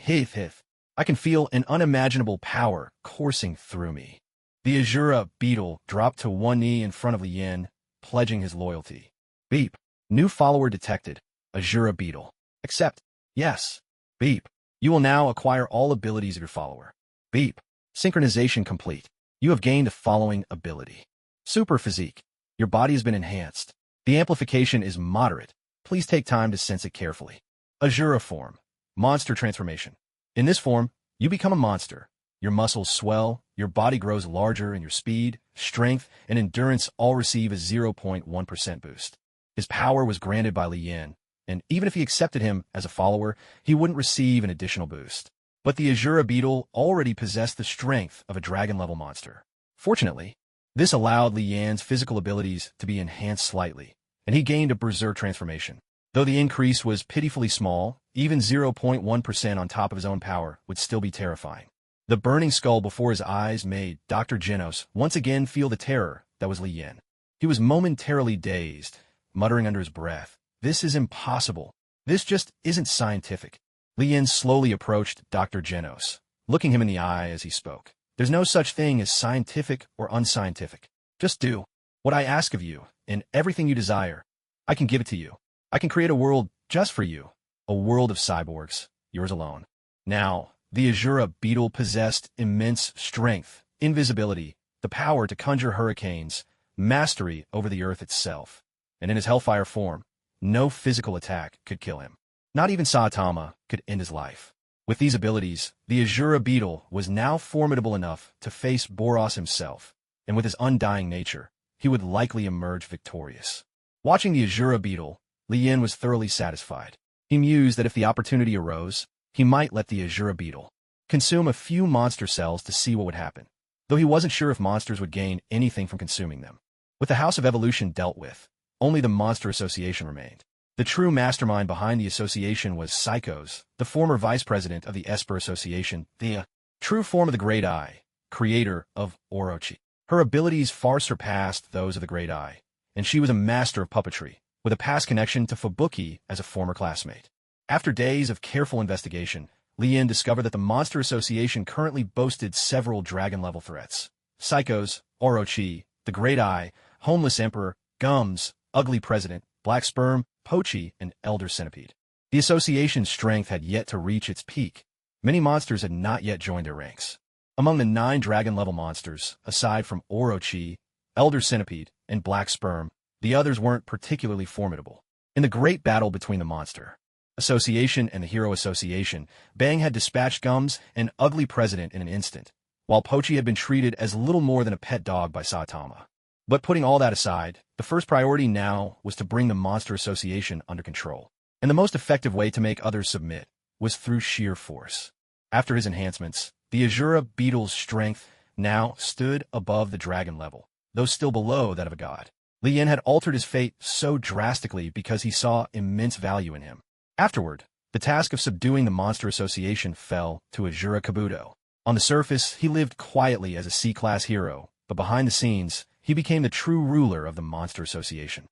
I can feel an unimaginable power coursing through me. The Azura beetle dropped to one knee in front of Li Yin, pledging his loyalty. Beep. New follower detected. Azura beetle. Accept. Yes. Beep. You will now acquire all abilities of your follower. Beep. Synchronization complete. You have gained the following ability. Super physique. Your body has been enhanced. The amplification is moderate. Please take time to sense it carefully. Azura form. Monster transformation. In this form, you become a monster. Your muscles swell, your body grows larger, and your speed, strength, and endurance all receive a 0.1% boost. His power was granted by Li Yin, and even if he accepted him as a follower, he wouldn't receive an additional boost. But the Azura beetle already possessed the strength of a dragon-level monster. Fortunately, this allowed Li Yin's physical abilities to be enhanced slightly, and he gained a berserk transformation. Though the increase was pitifully small, even 0.1% on top of his own power would still be terrifying. The burning skull before his eyes made Dr. Genos once again feel the terror that was Li Yin. He was momentarily dazed, muttering under his breath, "This is impossible. This just isn't scientific." Li Yin slowly approached Dr. Genos, looking him in the eye as he spoke. "There's no such thing as scientific or unscientific. Just do what I ask of you, and everything you desire, I can give it to you. I can create a world just for you, a world of cyborgs, yours alone." Now, the Azura beetle possessed immense strength, invisibility, the power to conjure hurricanes, mastery over the earth itself. And in his hellfire form, no physical attack could kill him. Not even Saitama could end his life. With these abilities, the Azura beetle was now formidable enough to face Boros himself, and with his undying nature, he would likely emerge victorious. Watching the Azura beetle, Li Yin was thoroughly satisfied. He mused that if the opportunity arose, he might let the Azura beetle consume a few monster cells to see what would happen, though he wasn't sure if monsters would gain anything from consuming them. With the House of Evolution dealt with, only the Monster Association remained. The true mastermind behind the association was Psychos, the former vice president of the Esper Association, the true form of the Great Eye, creator of Orochi. Her abilities far surpassed those of the Great Eye, and she was a master of puppetry, with a past connection to Fubuki as a former classmate. After days of careful investigation, Lien discovered that the Monster Association currently boasted several dragon-level threats. Psychos, Orochi, the Great Eye, Homeless Emperor, Gums, Ugly President, Black Sperm, Pochi, and Elder Centipede. The association's strength had yet to reach its peak. Many monsters had not yet joined their ranks. Among the 9 dragon-level monsters, aside from Orochi, Elder Centipede, and Black Sperm, the others weren't particularly formidable. In the great battle between the Monster Association and the Hero Association, Bang had dispatched Gums and Ugly President in an instant, while Pochi had been treated as little more than a pet dog by Saitama. But putting all that aside, the first priority now was to bring the Monster Association under control. And the most effective way to make others submit was through sheer force. After his enhancements, the Azura Beetle's strength now stood above the dragon level, though still below that of a god. Lien had altered his fate so drastically because he saw immense value in him. Afterward, the task of subduing the Monster Association fell to Azura Kabuto. On the surface, he lived quietly as a C-class hero, but behind the scenes, he became the true ruler of the Monster Association.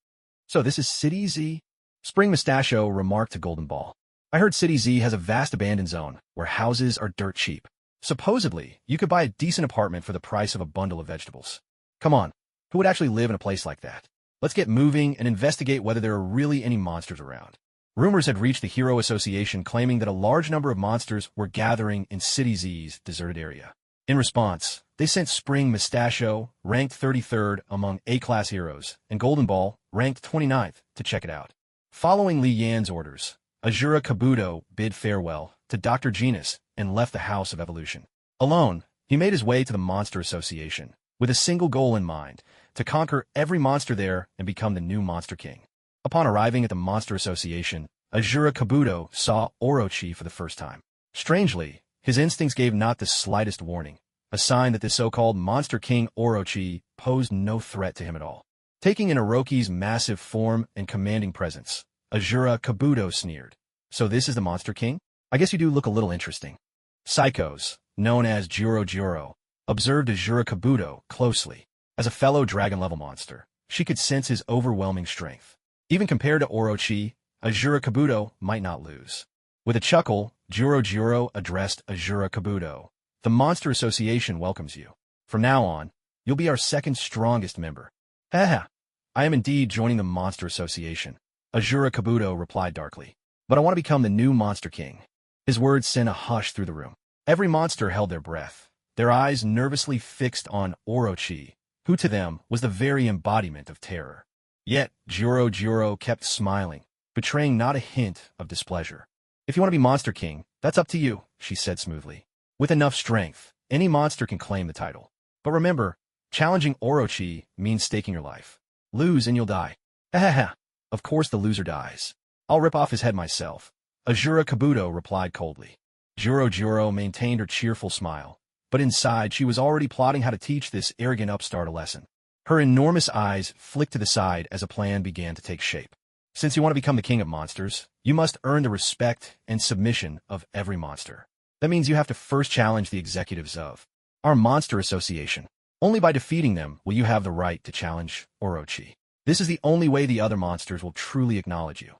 So this is City Z? Spring Mustachio remarked to Golden Ball. I heard City Z has a vast abandoned zone where houses are dirt cheap. Supposedly, you could buy a decent apartment for the price of a bundle of vegetables. Come on, who would actually live in a place like that? Let's get moving and investigate whether there are really any monsters around. Rumors had reached the Hero Association claiming that a large number of monsters were gathering in City Z's deserted area. In response, they sent Spring Mustachio, ranked 33rd among A-class heroes, and Golden Ball, ranked 29th, to check it out. Following Li Yan's orders, Azura Kabuto bid farewell to Dr. Genus and left the House of Evolution. Alone, he made his way to the Monster Association, with a single goal in mind, to conquer every monster there and become the new Monster King. Upon arriving at the Monster Association, Azura Kabuto saw Orochi for the first time. Strangely, his instincts gave not the slightest warning, a sign that the so-called Monster King Orochi posed no threat to him at all. Taking in Orochi's massive form and commanding presence, Azura Kabuto sneered. So this is the Monster King? I guess you do look a little interesting. Psychos, known as Juro, observed Azura Kabuto closely. As a fellow dragon-level monster, she could sense his overwhelming strength. Even compared to Orochi, Azura Kabuto might not lose. With a chuckle, Juro addressed Azura Kabuto. The Monster Association welcomes you. From now on, you'll be our second strongest member. Haha, I am indeed joining the Monster Association, Azura Kabuto replied darkly. But I want to become the new Monster King. His words sent a hush through the room. Every monster held their breath, their eyes nervously fixed on Orochi, who to them was the very embodiment of terror. Yet, Juro kept smiling, betraying not a hint of displeasure. If you want to be Monster King, that's up to you, she said smoothly. With enough strength, any monster can claim the title. But remember, challenging Orochi means staking your life. Lose and you'll die. Hahaha. Of course the loser dies. I'll rip off his head myself. Azura Kabuto replied coldly. Juro maintained her cheerful smile, but inside she was already plotting how to teach this arrogant upstart a lesson. Her enormous eyes flicked to the side as a plan began to take shape. Since you want to become the king of monsters, you must earn the respect and submission of every monster. That means you have to first challenge the executives of our Monster Association. Only by defeating them will you have the right to challenge Orochi. This is the only way the other monsters will truly acknowledge you.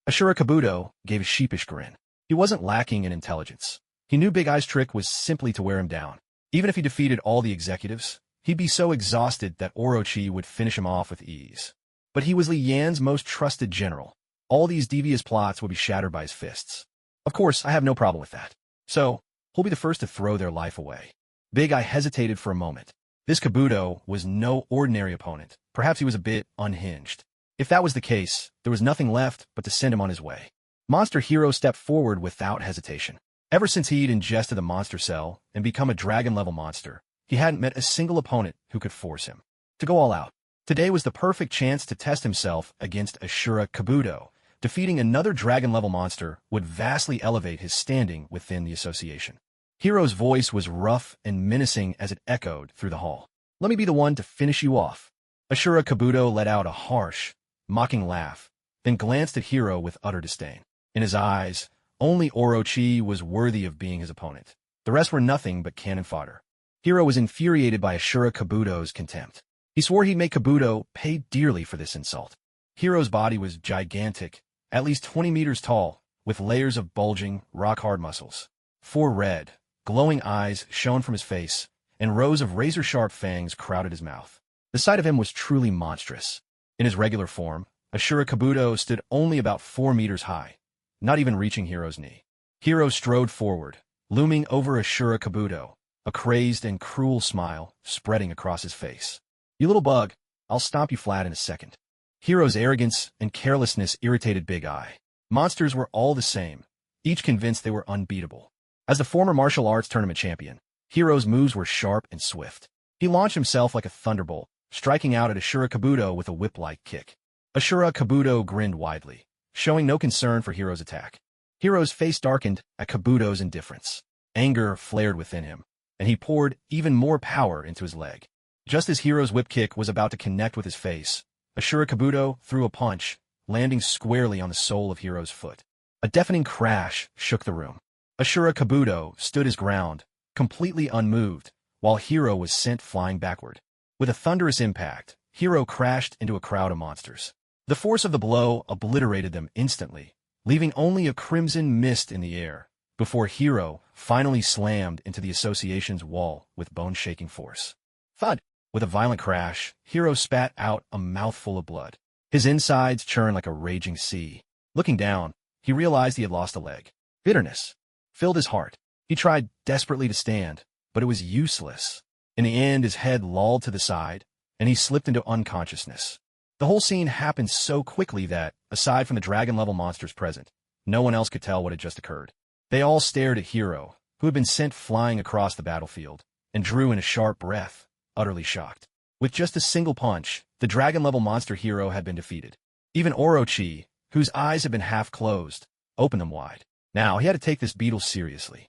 Azura Kabuto gave a sheepish grin. He wasn't lacking in intelligence. He knew Big Eye's trick was simply to wear him down. Even if he defeated all the executives, he'd be so exhausted that Orochi would finish him off with ease. But he was Li Yan's most trusted general. All these devious plots would be shattered by his fists. Of course, I have no problem with that. So, he'll be the first to throw their life away. Big Eye hesitated for a moment. This Kabuto was no ordinary opponent. Perhaps he was a bit unhinged. If that was the case, there was nothing left but to send him on his way. Monster Hero stepped forward without hesitation. Ever since he'd ingested the monster cell and become a dragon-level monster, he hadn't met a single opponent who could force him to go all out. Today was the perfect chance to test himself against Azura Kabuto. Defeating another dragon-level monster would vastly elevate his standing within the association. Hero's voice was rough and menacing as it echoed through the hall. Let me be the one to finish you off. Azura Kabuto let out a harsh, mocking laugh, then glanced at Hero with utter disdain. In his eyes, only Orochi was worthy of being his opponent. The rest were nothing but cannon fodder. Hero was infuriated by Azura Kabuto's contempt. He swore he'd make Kabuto pay dearly for this insult. Hero's body was gigantic, at least 20 meters tall, with layers of bulging, rock-hard muscles. 4 red, glowing eyes shone from his face, and rows of razor-sharp fangs crowded his mouth. The sight of him was truly monstrous. In his regular form, Ashura Kabuto stood only about 4 meters high, not even reaching Hiro's knee. Hiro strode forward, looming over Ashura Kabuto, a crazed and cruel smile spreading across his face. "You little bug, I'll stomp you flat in a second." Hiro's arrogance and carelessness irritated Big Eye. Monsters were all the same, each convinced they were unbeatable. As the former martial arts tournament champion, Hiro's moves were sharp and swift. He launched himself like a thunderbolt, striking out at Ashura Kabuto with a whip-like kick. Ashura Kabuto grinned widely, showing no concern for Hiro's attack. Hiro's face darkened at Kabuto's indifference. Anger flared within him, and he poured even more power into his leg. Just as Hiro's whip kick was about to connect with his face, Ashura Kabuto threw a punch, landing squarely on the sole of Hiro's foot. A deafening crash shook the room. Ashura Kabuto stood his ground, completely unmoved, while Hiro was sent flying backward. With a thunderous impact, Hiro crashed into a crowd of monsters. The force of the blow obliterated them instantly, leaving only a crimson mist in the air, before Hiro finally slammed into the association's wall with bone-shaking force. Thud! With a violent crash, Hiro spat out a mouthful of blood. His insides churned like a raging sea. Looking down, he realized he had lost a leg. Bitterness filled his heart. He tried desperately to stand, but it was useless. In the end, his head lolled to the side, and he slipped into unconsciousness. The whole scene happened so quickly that, aside from the dragon-level monsters present, no one else could tell what had just occurred. They all stared at Hiro, who had been sent flying across the battlefield, and drew in a sharp breath, utterly shocked. With just a single punch, the dragon-level monster Hiro had been defeated. Even Orochi, whose eyes had been half closed, opened them wide. Now, he had to take this beetle seriously.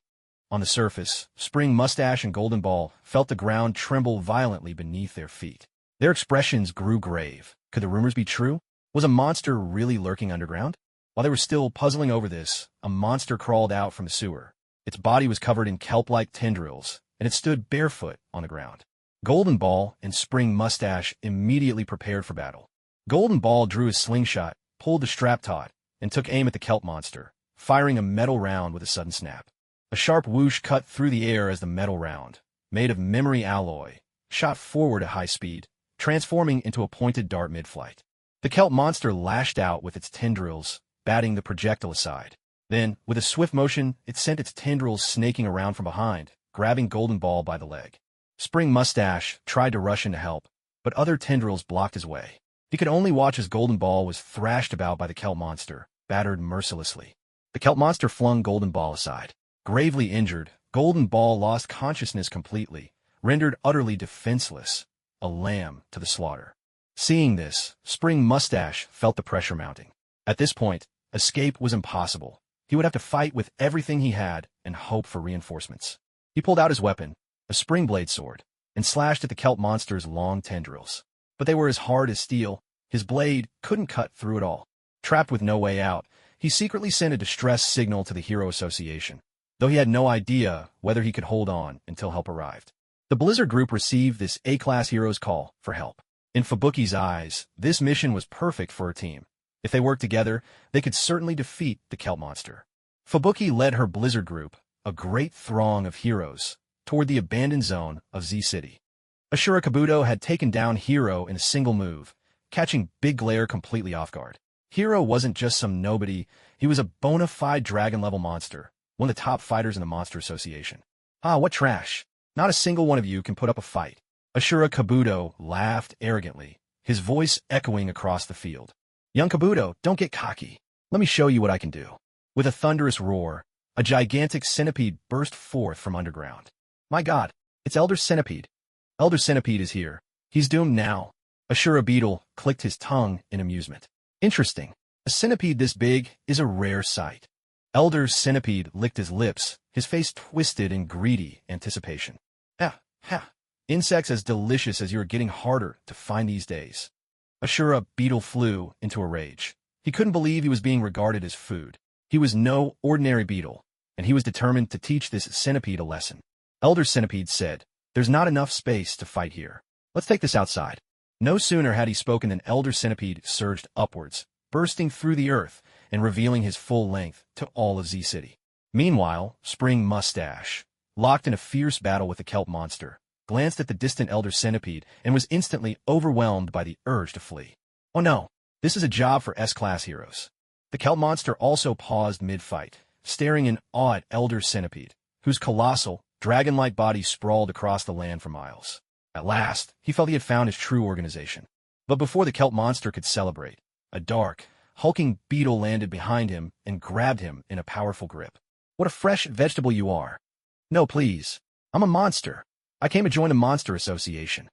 On the surface, Spring Mustache and Golden Ball felt the ground tremble violently beneath their feet. Their expressions grew grave. Could the rumors be true? Was a monster really lurking underground? While they were still puzzling over this, a monster crawled out from the sewer. Its body was covered in kelp-like tendrils, and it stood barefoot on the ground. Golden Ball and Spring Mustache immediately prepared for battle. Golden Ball drew his slingshot, pulled the strap taut, and took aim at the kelp monster, firing a metal round with a sudden snap. A sharp whoosh cut through the air as the metal round, made of memory alloy, shot forward at high speed, transforming into a pointed dart mid-flight. The kelp monster lashed out with its tendrils, batting the projectile aside. Then, with a swift motion, it sent its tendrils snaking around from behind, grabbing Golden Ball by the leg. Spring Mustache tried to rush in to help, but other tendrils blocked his way. He could only watch as Golden Ball was thrashed about by the kelp monster, battered mercilessly. The kelp monster flung Golden Ball aside. Gravely injured, Golden Ball lost consciousness completely, rendered utterly defenseless, a lamb to the slaughter. Seeing this, Spring Mustache felt the pressure mounting. At this point, escape was impossible. He would have to fight with everything he had and hope for reinforcements. He pulled out his weapon, a spring blade sword, and slashed at the kelp monster's long tendrils. But they were as hard as steel. His blade couldn't cut through it all. Trapped with no way out, he secretly sent a distress signal to the Hero Association, though he had no idea whether he could hold on until help arrived. The Blizzard Group received this A-class hero's call for help. In Fubuki's eyes, this mission was perfect for a team. If they worked together, they could certainly defeat the kelp monster. Fubuki led her Blizzard Group, a great throng of heroes, toward the abandoned zone of Z-City. Ashura Kabuto had taken down Hiro in a single move, catching Big Glare completely off guard. Hiro wasn't just some nobody, he was a bona fide dragon-level monster, one of the top fighters in the Monster Association. Ah, what trash. Not a single one of you can put up a fight. Ashura Kabuto laughed arrogantly, his voice echoing across the field. Young Kabuto, don't get cocky. Let me show you what I can do. With a thunderous roar, a gigantic centipede burst forth from underground. My God, it's Elder Centipede. Elder Centipede is here. He's doomed now. Ashura Beetle clicked his tongue in amusement. Interesting. A centipede this big is a rare sight. Elder Centipede licked his lips, his face twisted in greedy anticipation. Ha. Insects as delicious as you're getting harder to find these days. Ashura Beetle flew into a rage. He couldn't believe he was being regarded as food. He was no ordinary beetle, and he was determined to teach this centipede a lesson. Elder Centipede said, "There's not enough space to fight here. Let's take this outside." No sooner had he spoken than Elder Centipede surged upwards, bursting through the earth, and revealing his full length to all of Z City. Meanwhile, Spring Mustache, locked in a fierce battle with the kelp monster, glanced at the distant Elder Centipede and was instantly overwhelmed by the urge to flee. Oh no, this is a job for S-class heroes. The kelp monster also paused mid-fight, staring in awe at Elder Centipede, whose colossal, dragon-like body sprawled across the land for miles. At last, he felt he had found his true organization. But before the kelp monster could celebrate, a dark, hulking beetle landed behind him and grabbed him in a powerful grip. What a fresh vegetable you are. No, please. I'm a monster. I came to join the Monster Association.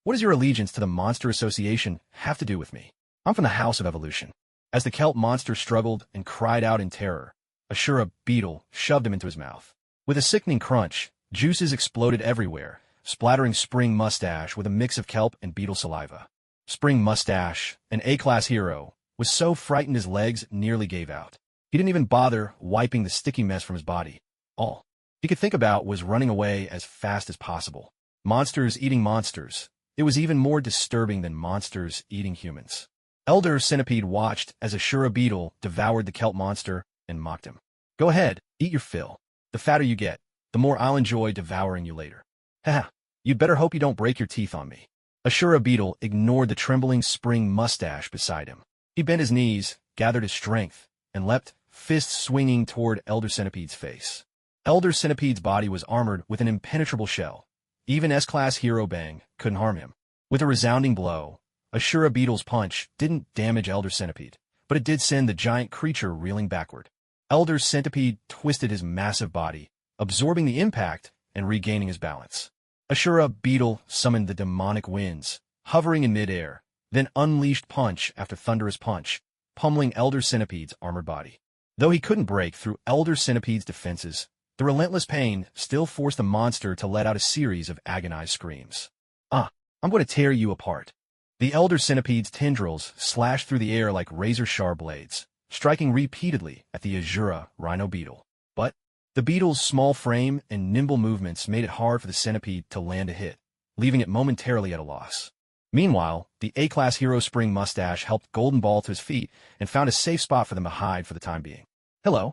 What does your allegiance to the Monster Association have to do with me? I'm from the House of Evolution. As the kelp monster struggled and cried out in terror, Ashura Beetle shoved him into his mouth. With a sickening crunch, juices exploded everywhere, splattering Spring Mustache with a mix of kelp and beetle saliva. Spring Mustache, an A-class hero, was so frightened his legs nearly gave out. He didn't even bother wiping the sticky mess from his body. All he could think about was running away as fast as possible. Monsters eating monsters. It was even more disturbing than monsters eating humans. Elder Centipede watched as Ashura Beetle devoured the kelp monster and mocked him. Go ahead, eat your fill. The fatter you get, the more I'll enjoy devouring you later. Haha, you'd better hope you don't break your teeth on me. Ashura Beetle ignored the trembling Spring Mustache beside him. He bent his knees, gathered his strength, and leapt, fists swinging toward Elder Centipede's face. Elder Centipede's body was armored with an impenetrable shell. Even S-class hero Bang couldn't harm him. With a resounding blow, Ashura Beetle's punch didn't damage Elder Centipede, but it did send the giant creature reeling backward. Elder Centipede twisted his massive body, absorbing the impact and regaining his balance. Ashura Beetle summoned the demonic winds, hovering in midair, then unleashed punch after thunderous punch, pummeling Elder Centipede's armored body. Though he couldn't break through Elder Centipede's defenses, the relentless pain still forced the monster to let out a series of agonized screams. I'm going to tear you apart. The Elder Centipede's tendrils slashed through the air like razor-sharp blades, striking repeatedly at the Ashura Rhino Beetle. But the beetle's small frame and nimble movements made it hard for the centipede to land a hit, leaving it momentarily at a loss. Meanwhile, the A-class hero Spring Mustache helped Golden Ball to his feet and found a safe spot for them to hide for the time being. Hello?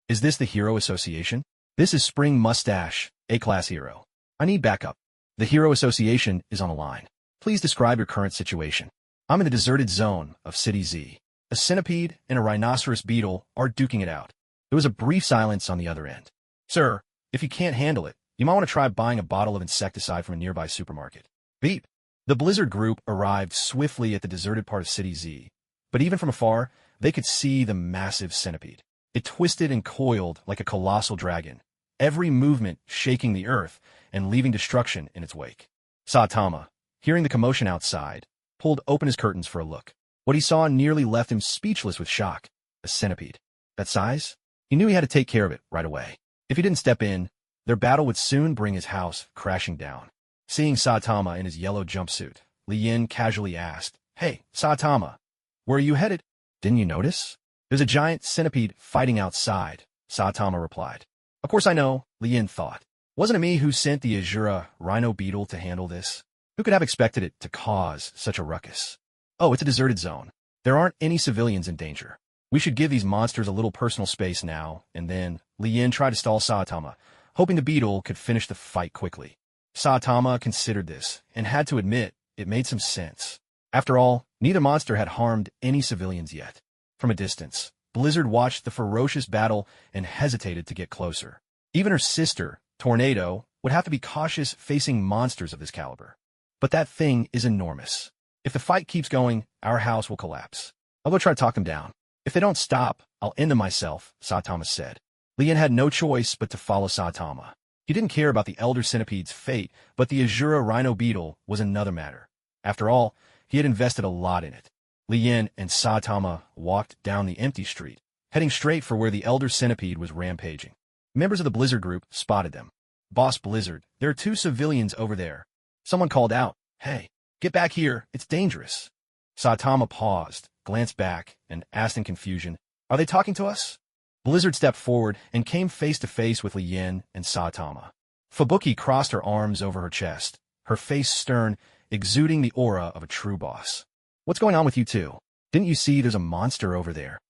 Is this the Hero Association? This is Spring Mustache, A-class hero. I need backup. The Hero Association is on the line. Please describe your current situation. I'm in the deserted zone of City Z. A centipede and a rhinoceros beetle are duking it out. There was a brief silence on the other end. Sir, if you can't handle it, you might want to try buying a bottle of insecticide from a nearby supermarket. Beep. The Blizzard group arrived swiftly at the deserted part of City Z, but even from afar, they could see the massive centipede. It twisted and coiled like a colossal dragon, every movement shaking the earth and leaving destruction in its wake. Saitama, hearing the commotion outside, pulled open his curtains for a look. What he saw nearly left him speechless with shock. A centipede. That size? He knew he had to take care of it right away. If he didn't step in, their battle would soon bring his house crashing down. Seeing Saitama in his yellow jumpsuit, Li Yin casually asked, Hey, Saitama, where are you headed? Didn't you notice? There's a giant centipede fighting outside, Saitama replied. Of course I know, Li Yin thought. Wasn't it me who sent the Ashura Rhino Beetle to handle this? Who could have expected it to cause such a ruckus? Oh, it's a deserted zone. There aren't any civilians in danger. We should give these monsters a little personal space now, and then Li Yin tried to stall Saitama, hoping the beetle could finish the fight quickly. Saitama considered this, and had to admit it made some sense. After all, neither monster had harmed any civilians yet. From a distance, Blizzard watched the ferocious battle and hesitated to get closer. Even her sister, Tornado, would have to be cautious facing monsters of this caliber. But that thing is enormous. If the fight keeps going, our house will collapse. I'll go try to talk them down. If they don't stop, I'll end them myself, Saitama said. Li Yin had no choice but to follow Saitama. He didn't care about the Elder Centipede's fate, but the Ashura Rhino Beetle was another matter. After all, he had invested a lot in it. Li Yin and Saitama walked down the empty street, heading straight for where the Elder Centipede was rampaging. Members of the Blizzard group spotted them. Boss Blizzard, there are 2 civilians over there. Someone called out, Hey, get back here, it's dangerous. Saitama paused, glanced back, and asked in confusion, Are they talking to us? Blizzard stepped forward and came face to face with Li Yin and Saitama. Fubuki crossed her arms over her chest, her face stern, exuding the aura of a true boss. What's going on with you two? Didn't you see there's a monster over there?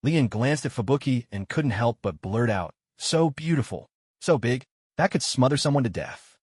Lian glanced at Fubuki and couldn't help but blurt out, "So beautiful, so big, that could smother someone to death."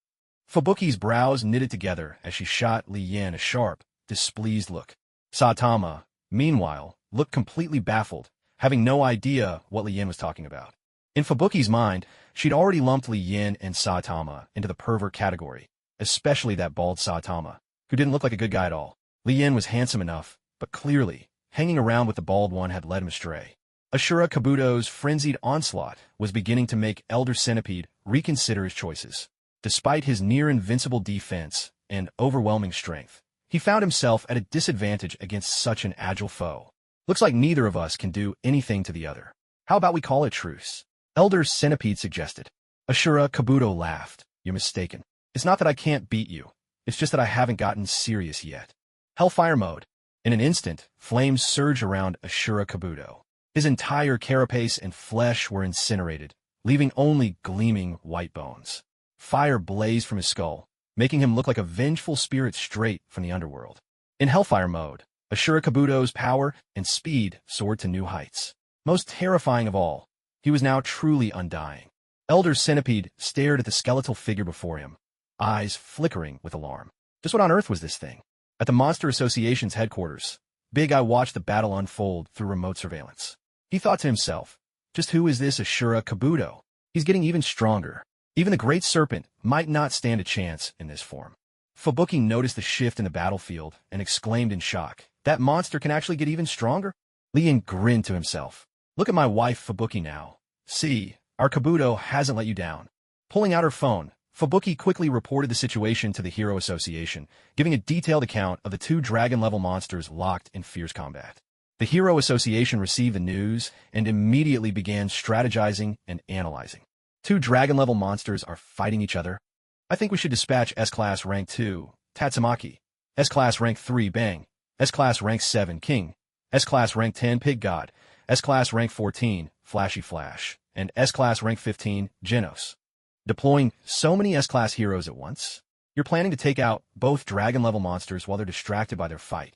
Fubuki's brows knitted together as she shot Li Yin a sharp, displeased look. Saitama, meanwhile, looked completely baffled, having no idea what Li Yin was talking about. In Fubuki's mind, she'd already lumped Li Yin and Saitama into the pervert category, especially that bald Saitama, who didn't look like a good guy at all. Li Yin was handsome enough, but clearly, hanging around with the bald one had led him astray. Ashura Kabuto's frenzied onslaught was beginning to make Elder Centipede reconsider his choices. Despite his near-invincible defense and overwhelming strength, he found himself at a disadvantage against such an agile foe. Looks like neither of us can do anything to the other. How about we call it truce? Elder Centipede suggested. Ashura Kabuto laughed. You're mistaken. It's not that I can't beat you. It's just that I haven't gotten serious yet. Hellfire mode. In an instant, flames surged around Ashura Kabuto. His entire carapace and flesh were incinerated, leaving only gleaming white bones. Fire blazed from his skull, making him look like a vengeful spirit straight from the underworld. In Hellfire mode, Ashura Kabuto's power and speed soared to new heights. Most terrifying of all, he was now truly undying. Elder Centipede stared at the skeletal figure before him, eyes flickering with alarm. Just what on earth was this thing? At the Monster Association's headquarters, Big Eye watched the battle unfold through remote surveillance. He thought to himself, just who is this Ashura Kabuto? He's getting even stronger. Even the Great Serpent might not stand a chance in this form. Fubuki noticed the shift in the battlefield and exclaimed in shock, that monster can actually get even stronger? Lian grinned to himself. Look at my wife Fubuki now. See, our Kabuto hasn't let you down. Pulling out her phone, Fubuki quickly reported the situation to the Hero Association, giving a detailed account of the two dragon-level monsters locked in fierce combat. The Hero Association received the news and immediately began strategizing and analyzing. Two dragon-level monsters are fighting each other. I think we should dispatch S-Class Rank 2, Tatsumaki, S-Class Rank 3, Bang, S-Class Rank 7, King, S-Class Rank 10, Pig God, S-Class Rank 14, Flashy Flash, and S-Class Rank 15, Genos. Deploying so many S-Class heroes at once? You're planning to take out both dragon-level monsters while they're distracted by their fight.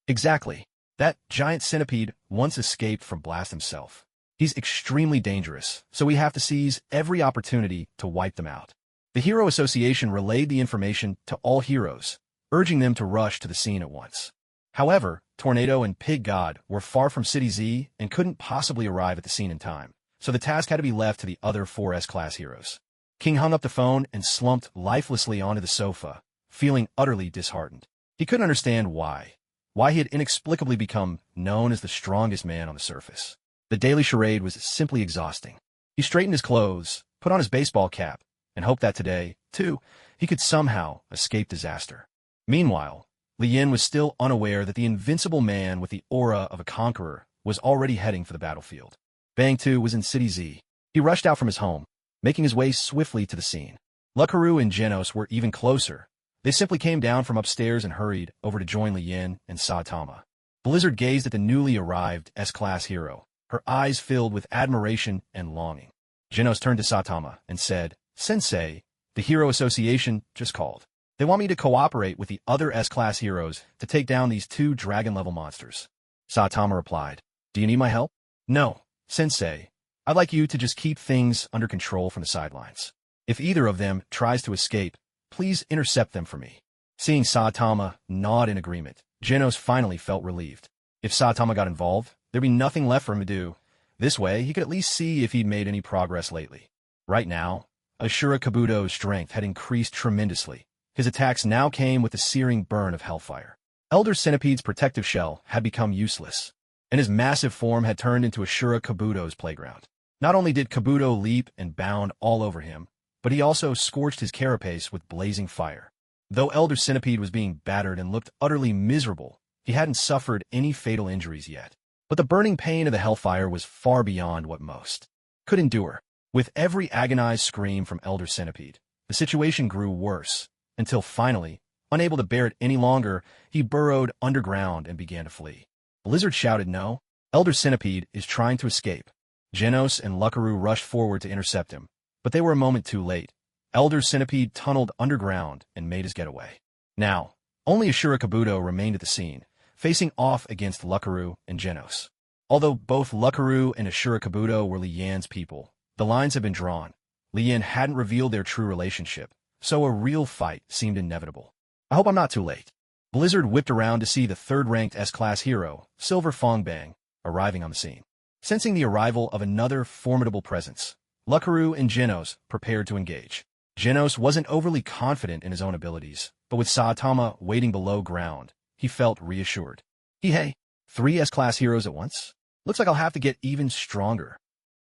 Exactly. That giant centipede once escaped from Blast himself. He's extremely dangerous, so we have to seize every opportunity to wipe them out. The Hero Association relayed the information to all heroes, urging them to rush to the scene at once. However, Tornado and Pig God were far from City Z and couldn't possibly arrive at the scene in time, so the task had to be left to the other four S-Class heroes. King hung up the phone and slumped lifelessly onto the sofa, feeling utterly disheartened. He couldn't understand why he had inexplicably become known as the strongest man on the surface. The daily charade was simply exhausting. He straightened his clothes, put on his baseball cap, and hoped that today, too, he could somehow escape disaster. Meanwhile, Li Yin was still unaware that the invincible man with the aura of a conqueror was already heading for the battlefield. Bang 2 was in City Z. He rushed out from his home, making his way swiftly to the scene. Lucaru and Genos were even closer. They simply came down from upstairs and hurried over to join Li Yin and Saitama. Blizzard gazed at the newly arrived S-Class hero, her eyes filled with admiration and longing. Genos turned to Saitama and said, Sensei, the Hero Association just called. They want me to cooperate with the other S-Class heroes to take down these two dragon-level monsters. Saitama replied, Do you need my help? No, Sensei. I'd like you to just keep things under control from the sidelines. If either of them tries to escape, please intercept them for me. Seeing Saitama nod in agreement, Genos finally felt relieved. If Saitama got involved, there'd be nothing left for him to do. This way, he could at least see if he'd made any progress lately. Right now, Ashura Kabuto's strength had increased tremendously. His attacks now came with the searing burn of hellfire. Elder Centipede's protective shell had become useless, and his massive form had turned into Ashura Kabuto's playground. Not only did Kabuto leap and bound all over him, but he also scorched his carapace with blazing fire. Though Elder Centipede was being battered and looked utterly miserable, he hadn't suffered any fatal injuries yet. But the burning pain of the hellfire was far beyond what most could endure. With every agonized scream from Elder Centipede, the situation grew worse, until finally, unable to bear it any longer, he burrowed underground and began to flee. Blizzard shouted no. Elder Centipede is trying to escape. Genos and Lucaru rushed forward to intercept him, but they were a moment too late. Elder Centipede tunneled underground and made his getaway. Now, only Ashura Kabuto remained at the scene, facing off against Lucaru and Genos. Although both Lucaru and Ashura Kabuto were Li Yan's people, the lines had been drawn. Li Yan hadn't revealed their true relationship, so a real fight seemed inevitable. I hope I'm not too late. Blizzard whipped around to see the third-ranked S-Class hero, Silver Fongbang, arriving on the scene. Sensing the arrival of another formidable presence, Lucaru and Genos prepared to engage. Genos wasn't overly confident in his own abilities, but with Saitama waiting below ground, he felt reassured. Hey, 3 S-Class heroes at once? Looks like I'll have to get even stronger.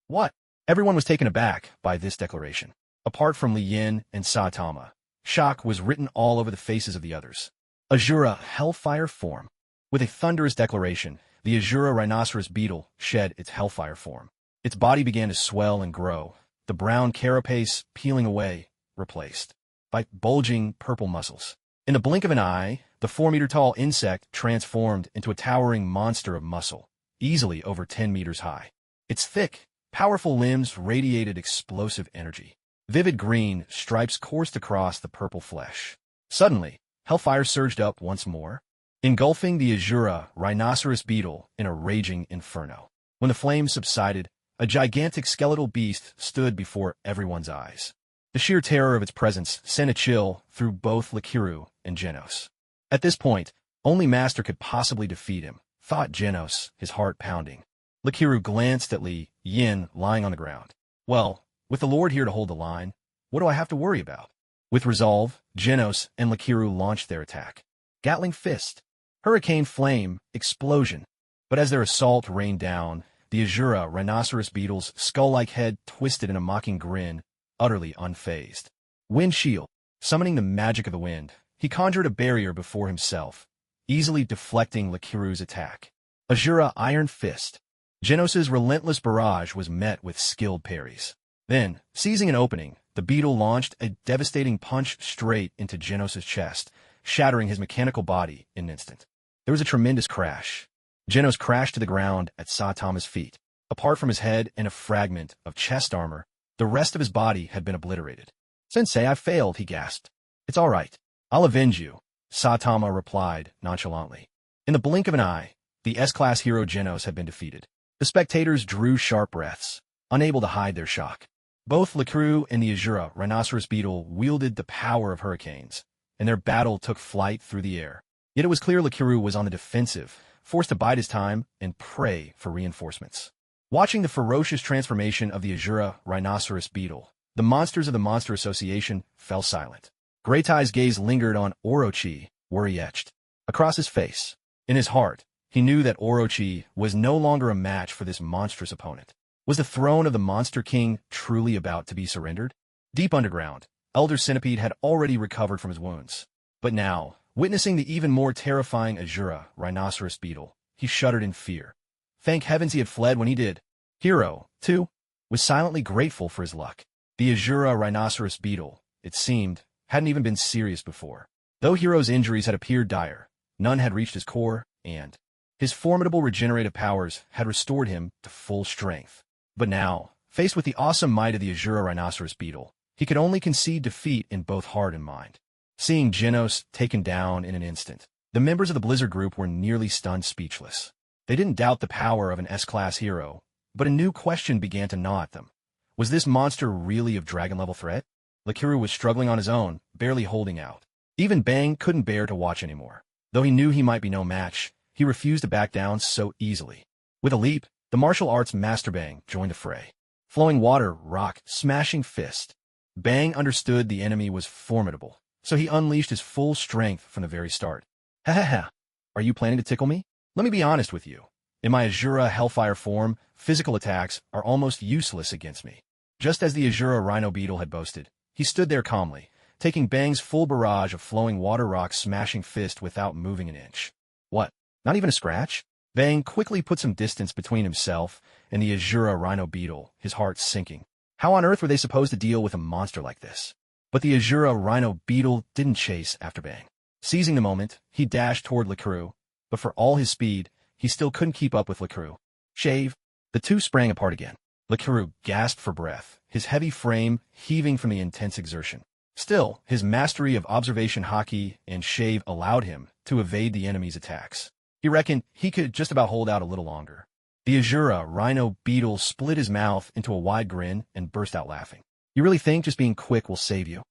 What? Everyone was taken aback by this declaration. Apart from Li Yan and Saitama, shock was written all over the faces of the others. Azura Hellfire form. With a thunderous declaration, the Azura rhinoceros beetle shed its Hellfire form. Its body began to swell and grow, the brown carapace peeling away, replaced by bulging purple muscles. In the blink of an eye, the 4-meter-tall insect transformed into a towering monster of muscle, easily over 10 meters high. Its thick, powerful limbs radiated explosive energy. Vivid green stripes coursed across the purple flesh. Suddenly, Hellfire surged up once more, engulfing the Azura rhinoceros beetle in a raging inferno. When the flames subsided, a gigantic skeletal beast stood before everyone's eyes. The sheer terror of its presence sent a chill through both Lucaru and Genos. At this point, only Master could possibly defeat him, thought Genos, his heart pounding. Lucaru glanced at Li Yan lying on the ground. Well, with the Lord here to hold the line, what do I have to worry about? With resolve, Genos and Lucaru launched their attack. Gatling Fist, Hurricane Flame, Explosion. But as their assault rained down, the Azura rhinoceros beetle's skull-like head twisted in a mocking grin, utterly unfazed. Wind Shield. Summoning the magic of the wind, he conjured a barrier before himself, easily deflecting Lucaru's attack. Azura Iron Fist. Genos's relentless barrage was met with skilled parries. Then, seizing an opening, the beetle launched a devastating punch straight into Genos's chest, shattering his mechanical body in an instant. There was a tremendous crash. Genos crashed to the ground at Saitama's feet. Apart from his head and a fragment of chest armor, the rest of his body had been obliterated. Sensei, I failed, he gasped. It's all right. I'll avenge you, Saitama replied nonchalantly. In the blink of an eye, the S-Class hero Genos had been defeated. The spectators drew sharp breaths, unable to hide their shock. Both Lucaru and the Azura rhinoceros beetle wielded the power of hurricanes, and their battle took flight through the air. Yet it was clear Lucaru was on the defensive, forced to bide his time and pray for reinforcements. Watching the ferocious transformation of the Azura rhinoceros beetle, the monsters of the Monster Association fell silent. Greytie's gaze lingered on Orochi, worry-etched. Across his face, in his heart, he knew that Orochi was no longer a match for this monstrous opponent. Was the throne of the Monster King truly about to be surrendered? Deep underground, Elder Centipede had already recovered from his wounds. But now, witnessing the even more terrifying Azura rhinoceros beetle, he shuddered in fear. Thank heavens he had fled when he did. Hero, too, was silently grateful for his luck. The Azura rhinoceros beetle, it seemed, hadn't even been serious before. Though Hero's injuries had appeared dire, none had reached his core, and his formidable regenerative powers had restored him to full strength. But now, faced with the awesome might of the Azura rhinoceros beetle, he could only concede defeat in both heart and mind. Seeing Genos taken down in an instant, the members of the Blizzard group were nearly stunned speechless. They didn't doubt the power of an S-Class hero, but a new question began to gnaw at them. Was this monster really of dragon-level threat? Lucaru was struggling on his own, barely holding out. Even Bang couldn't bear to watch anymore. Though he knew he might be no match, he refused to back down so easily. With a leap, the martial arts master Bang joined the fray. Flowing water, rock, smashing fist. Bang understood the enemy was formidable, so he unleashed his full strength from the very start. Ha ha ha. Are you planning to tickle me? Let me be honest with you. In my Azura Hellfire form, physical attacks are almost useless against me. Just as the Azura Rhino Beetle had boasted, he stood there calmly, taking Bang's full barrage of flowing water rock smashing fist without moving an inch. What? Not even a scratch? Bang quickly put some distance between himself and the Azura Rhino Beetle, his heart sinking. How on earth were they supposed to deal with a monster like this? But the Azura Rhino Beetle didn't chase after Bang. Seizing the moment, he dashed toward Lucaru, but for all his speed, he still couldn't keep up with Lucaru. Shave. The two sprang apart again. Lucaru gasped for breath, his heavy frame heaving from the intense exertion. Still, his mastery of observation hockey and shave allowed him to evade the enemy's attacks. He reckoned he could just about hold out a little longer. The Azura rhino beetle split his mouth into a wide grin and burst out laughing. You really think just being quick will save you?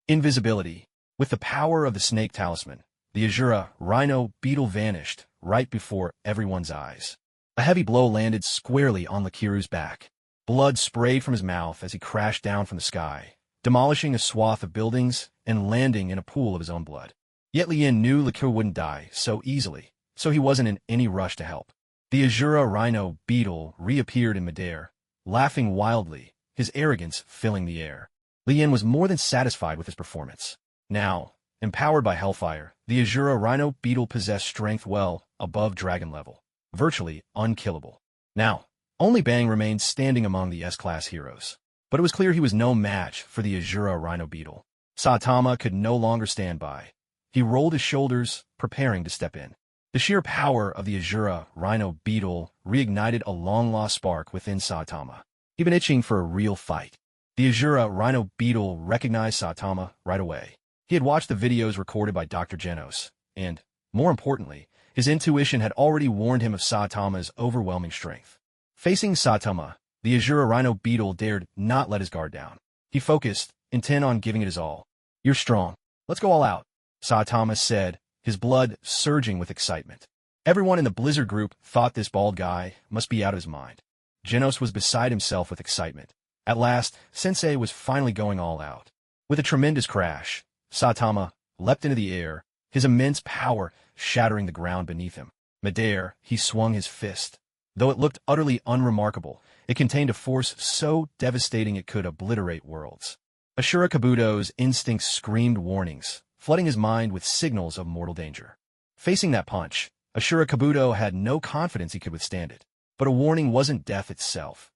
Invisibility. With the power of the snake talisman, the Azura rhino beetle vanished right before everyone's eyes. A heavy blow landed squarely on Lakiru's back. Blood sprayed from his mouth as he crashed down from the sky, demolishing a swath of buildings and landing in a pool of his own blood. Yet Lien knew Lakiru wouldn't die so easily, so he wasn't in any rush to help. The Azura rhino beetle reappeared in midair, laughing wildly, his arrogance filling the air. Lien was more than satisfied with his performance. Now, empowered by Hellfire, the Azura rhino beetle possessed strength well above dragon level, virtually unkillable. Now, only Bang remained standing among the S-class heroes. But it was clear he was no match for the Azura rhino beetle. Saitama could no longer stand by. He rolled his shoulders, preparing to step in. The sheer power of the Azura rhino beetle reignited a long-lost spark within Saitama. He'd been itching for a real fight. The Azura rhino beetle recognized Saitama right away. He had watched the videos recorded by Dr. Genos, and, more importantly, his intuition had already warned him of Saitama's overwhelming strength. Facing Saitama, the Azura rhino beetle dared not let his guard down. He focused, intent on giving it his all. You're strong. Let's go all out, Saitama said, his blood surging with excitement. Everyone in the Blizzard group thought this bald guy must be out of his mind. Genos was beside himself with excitement. At last, Sensei was finally going all out. With a tremendous crash, Saitama leapt into the air, his immense power shattering the ground beneath him. Midair, he swung his fist. Though it looked utterly unremarkable, it contained a force so devastating it could obliterate worlds. Ashura Kabuto's instincts screamed warnings, flooding his mind with signals of mortal danger. Facing that punch, Ashura Kabuto had no confidence he could withstand it. But a warning wasn't death itself.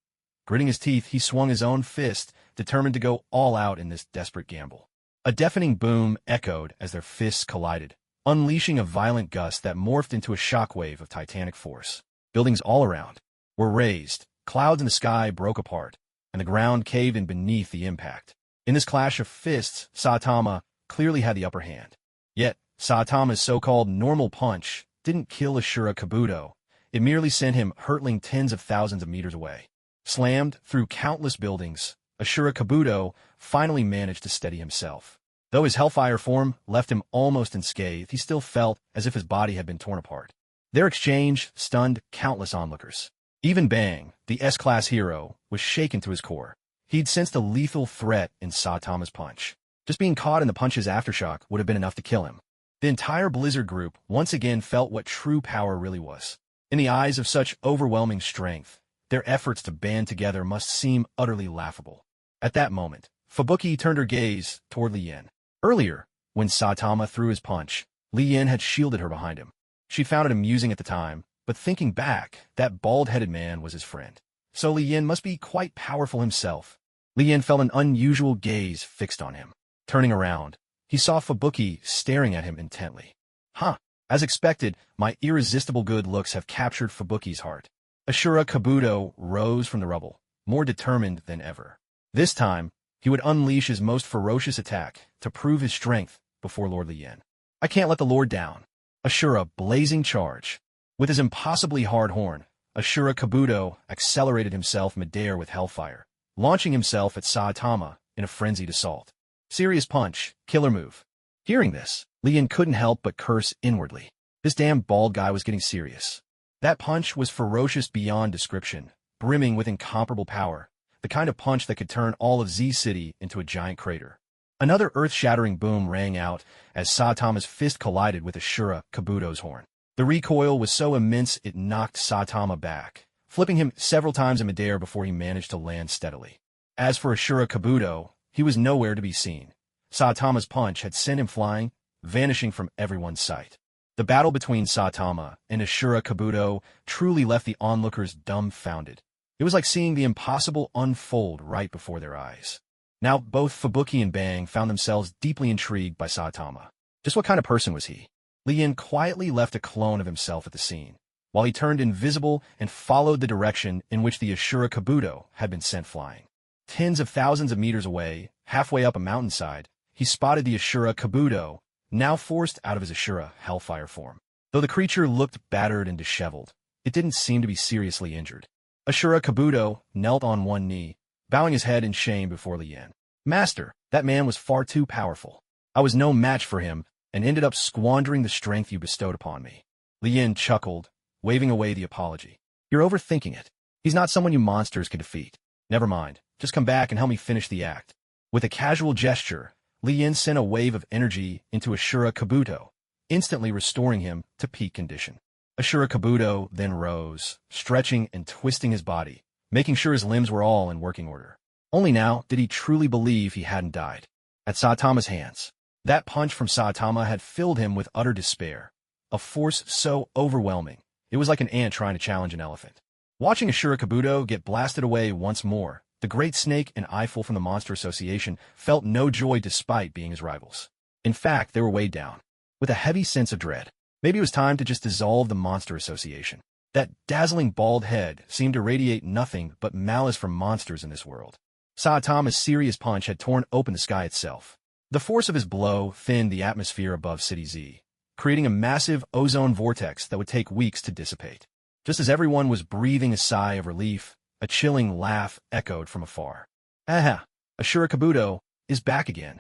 Gritting his teeth, he swung his own fist, determined to go all out in this desperate gamble. A deafening boom echoed as their fists collided, unleashing a violent gust that morphed into a shockwave of titanic force. Buildings all around were razed, clouds in the sky broke apart, and the ground caved in beneath the impact. In this clash of fists, Saitama clearly had the upper hand. Yet, Saitama's so-called normal punch didn't kill Ashura Kabuto. It merely sent him hurtling tens of thousands of meters away. Slammed through countless buildings, Ashura Kabuto finally managed to steady himself. Though his Hellfire form left him almost unscathed, he still felt as if his body had been torn apart. Their exchange stunned countless onlookers. Even Bang, the S-class hero, was shaken to his core. He'd sensed a lethal threat in Saitama's punch. Just being caught in the punch's aftershock would have been enough to kill him. The entire Blizzard group once again felt what true power really was. In the eyes of such overwhelming strength, their efforts to band together must seem utterly laughable. At that moment, Fubuki turned her gaze toward Lien. Earlier, when Saitama threw his punch, Lien had shielded her behind him. She found it amusing at the time, but thinking back, that bald-headed man was his friend. So Lien must be quite powerful himself. Lien felt an unusual gaze fixed on him. Turning around, he saw Fubuki staring at him intently. Huh. As expected, my irresistible good looks have captured Fubuki's heart. Ashura Kabuto rose from the rubble, more determined than ever. This time, he would unleash his most ferocious attack to prove his strength before Lord Lien. I can't let the Lord down. Ashura blazing charge. With his impossibly hard horn, Ashura Kabuto accelerated himself midair with Hellfire, launching himself at Saitama in a frenzied assault. Serious punch, killer move. Hearing this, Lien couldn't help but curse inwardly. This damn bald guy was getting serious. That punch was ferocious beyond description, brimming with incomparable power, the kind of punch that could turn all of Z City into a giant crater. Another earth-shattering boom rang out as Saitama's fist collided with Ashura Kabuto's horn. The recoil was so immense it knocked Saitama back, flipping him several times in midair before he managed to land steadily. As for Ashura Kabuto, he was nowhere to be seen. Saitama's punch had sent him flying, vanishing from everyone's sight. The battle between Saitama and Ashura Kabuto truly left the onlookers dumbfounded. It was like seeing the impossible unfold right before their eyes. Now, both Fubuki and Bang found themselves deeply intrigued by Saitama. Just what kind of person was he? Lien quietly left a clone of himself at the scene, while he turned invisible and followed the direction in which the Ashura Kabuto had been sent flying. Tens of thousands of meters away, halfway up a mountainside, he spotted the Ashura Kabuto, now forced out of his Ashura Hellfire form. Though the creature looked battered and disheveled, it didn't seem to be seriously injured. Ashura Kabuto knelt on one knee, bowing his head in shame before Lien. Master, that man was far too powerful. I was no match for him, and ended up squandering the strength you bestowed upon me. Lien chuckled, waving away the apology. You're overthinking it. He's not someone you monsters could defeat. Never mind, just come back and help me finish the act. With a casual gesture, Lien sent a wave of energy into Ashura Kabuto, instantly restoring him to peak condition. Ashura Kabuto then rose, stretching and twisting his body, making sure his limbs were all in working order. Only now did he truly believe he hadn't died. At Saitama's hands, that punch from Saitama had filled him with utter despair, a force so overwhelming, it was like an ant trying to challenge an elephant. Watching Ashura Kabuto get blasted away once more, the Great Snake and Eiffel from the Monster Association felt no joy despite being his rivals. In fact, they were weighed down, with a heavy sense of dread. Maybe it was time to just dissolve the Monster Association. That dazzling bald head seemed to radiate nothing but malice from monsters in this world. Saitama's serious punch had torn open the sky itself. The force of his blow thinned the atmosphere above City Z, creating a massive ozone vortex that would take weeks to dissipate. Just as everyone was breathing a sigh of relief, a chilling laugh echoed from afar. Aha! Ashura Kabuto is back again.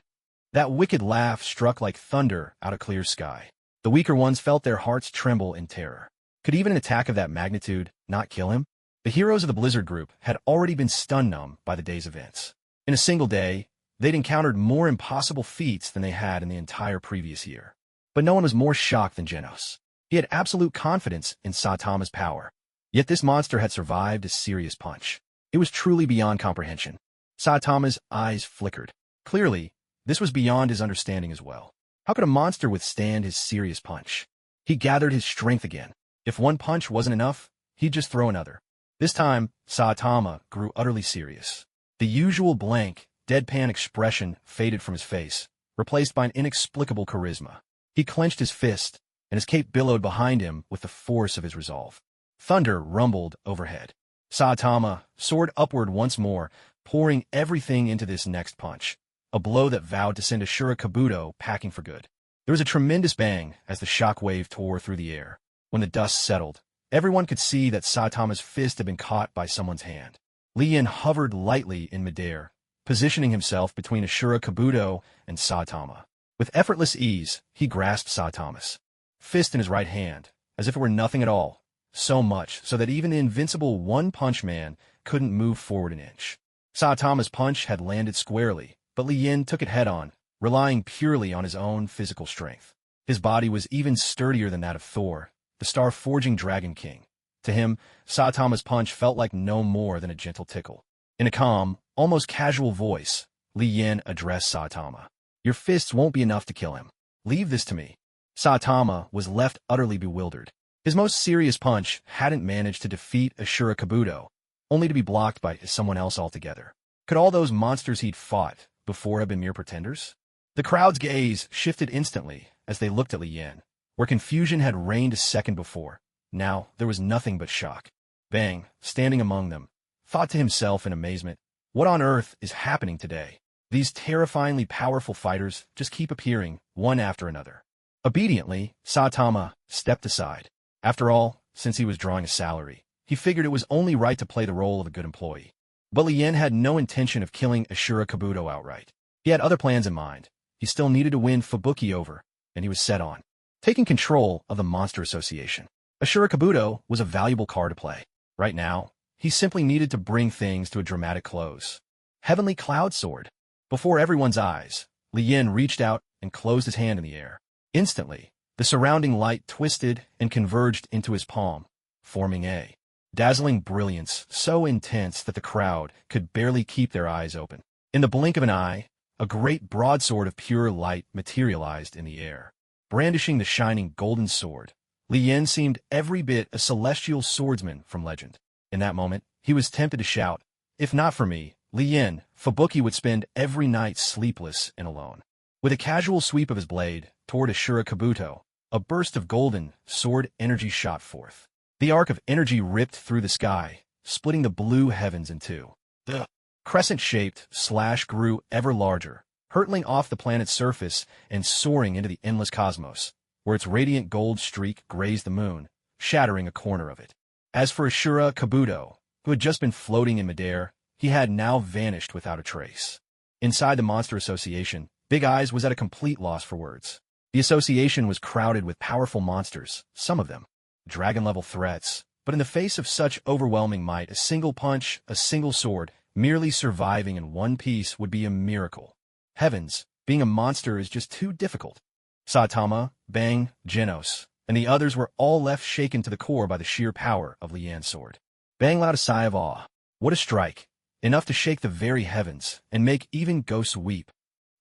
That wicked laugh struck like thunder out of clear sky. The weaker ones felt their hearts tremble in terror. Could even an attack of that magnitude not kill him? The heroes of the Blizzard Group had already been stun-numb by the day's events. In a single day, they'd encountered more impossible feats than they had in the entire previous year. But no one was more shocked than Genos. He had absolute confidence in Saitama's power. Yet this monster had survived a serious punch. It was truly beyond comprehension. Saitama's eyes flickered. Clearly, this was beyond his understanding as well. How could a monster withstand his serious punch? He gathered his strength again. If one punch wasn't enough, he'd just throw another. This time, Saitama grew utterly serious. The usual blank, deadpan expression faded from his face, replaced by an inexplicable charisma. He clenched his fist, and his cape billowed behind him with the force of his resolve. Thunder rumbled overhead. Saitama soared upward once more, pouring everything into this next punch, a blow that vowed to send Ashura Kabuto packing for good. There was a tremendous bang as the shockwave tore through the air. When the dust settled, everyone could see that Saitama's fist had been caught by someone's hand. Lien hovered lightly in midair, positioning himself between Ashura Kabuto and Saitama. With effortless ease, he grasped Saitama's fist in his right hand, as if it were nothing at all, so much so that even the invincible One-Punch Man couldn't move forward an inch. Saitama's punch had landed squarely, but Lien took it head-on, relying purely on his own physical strength. His body was even sturdier than that of Thor, the star-forging Dragon King. To him, Saitama's punch felt like no more than a gentle tickle. In a calm, almost casual voice, Lien addressed Saitama. Your fists won't be enough to kill him. Leave this to me. Saitama was left utterly bewildered. His most serious punch hadn't managed to defeat Ashura Kabuto, only to be blocked by someone else altogether. Could all those monsters he'd fought before have been mere pretenders? The crowd's gaze shifted instantly as they looked at Lien, where confusion had reigned a second before. Now there was nothing but shock. Bang, standing among them, thought to himself in amazement, what on earth is happening today? These terrifyingly powerful fighters just keep appearing, one after another. Obediently, Saitama stepped aside. After all, since he was drawing a salary, he figured it was only right to play the role of a good employee. But Lien had no intention of killing Ashura Kabuto outright. He had other plans in mind. He still needed to win Fubuki over, and he was set on taking control of the Monster Association. Ashura Kabuto was a valuable card to play. Right now, he simply needed to bring things to a dramatic close. Heavenly Cloud Sword. Before everyone's eyes, Lien reached out and closed his hand in the air. Instantly, the surrounding light twisted and converged into his palm, forming a dazzling brilliance so intense that the crowd could barely keep their eyes open. In the blink of an eye, a great broadsword of pure light materialized in the air. Brandishing the shining golden sword, Lien seemed every bit a celestial swordsman from legend. In that moment, he was tempted to shout, if not for me, Lien, Fubuki would spend every night sleepless and alone. With a casual sweep of his blade toward Ashura Kabuto, a burst of golden sword energy shot forth. The arc of energy ripped through the sky, splitting the blue heavens in two. The crescent-shaped slash grew ever larger, hurtling off the planet's surface and soaring into the endless cosmos, where its radiant gold streak grazed the moon, shattering a corner of it. As for Ashura Kabuto, who had just been floating in midair, he had now vanished without a trace. Inside the Monster Association, Big Eyes was at a complete loss for words. The association was crowded with powerful monsters, some of them dragon-level threats, but in the face of such overwhelming might, a single punch, a single sword, merely surviving in one piece would be a miracle. Heavens, being a monster is just too difficult. Saitama, Bang, Genos, and the others were all left shaken to the core by the sheer power of Lian's sword. Bang let out a sigh of awe. What a strike! Enough to shake the very heavens and make even ghosts weep.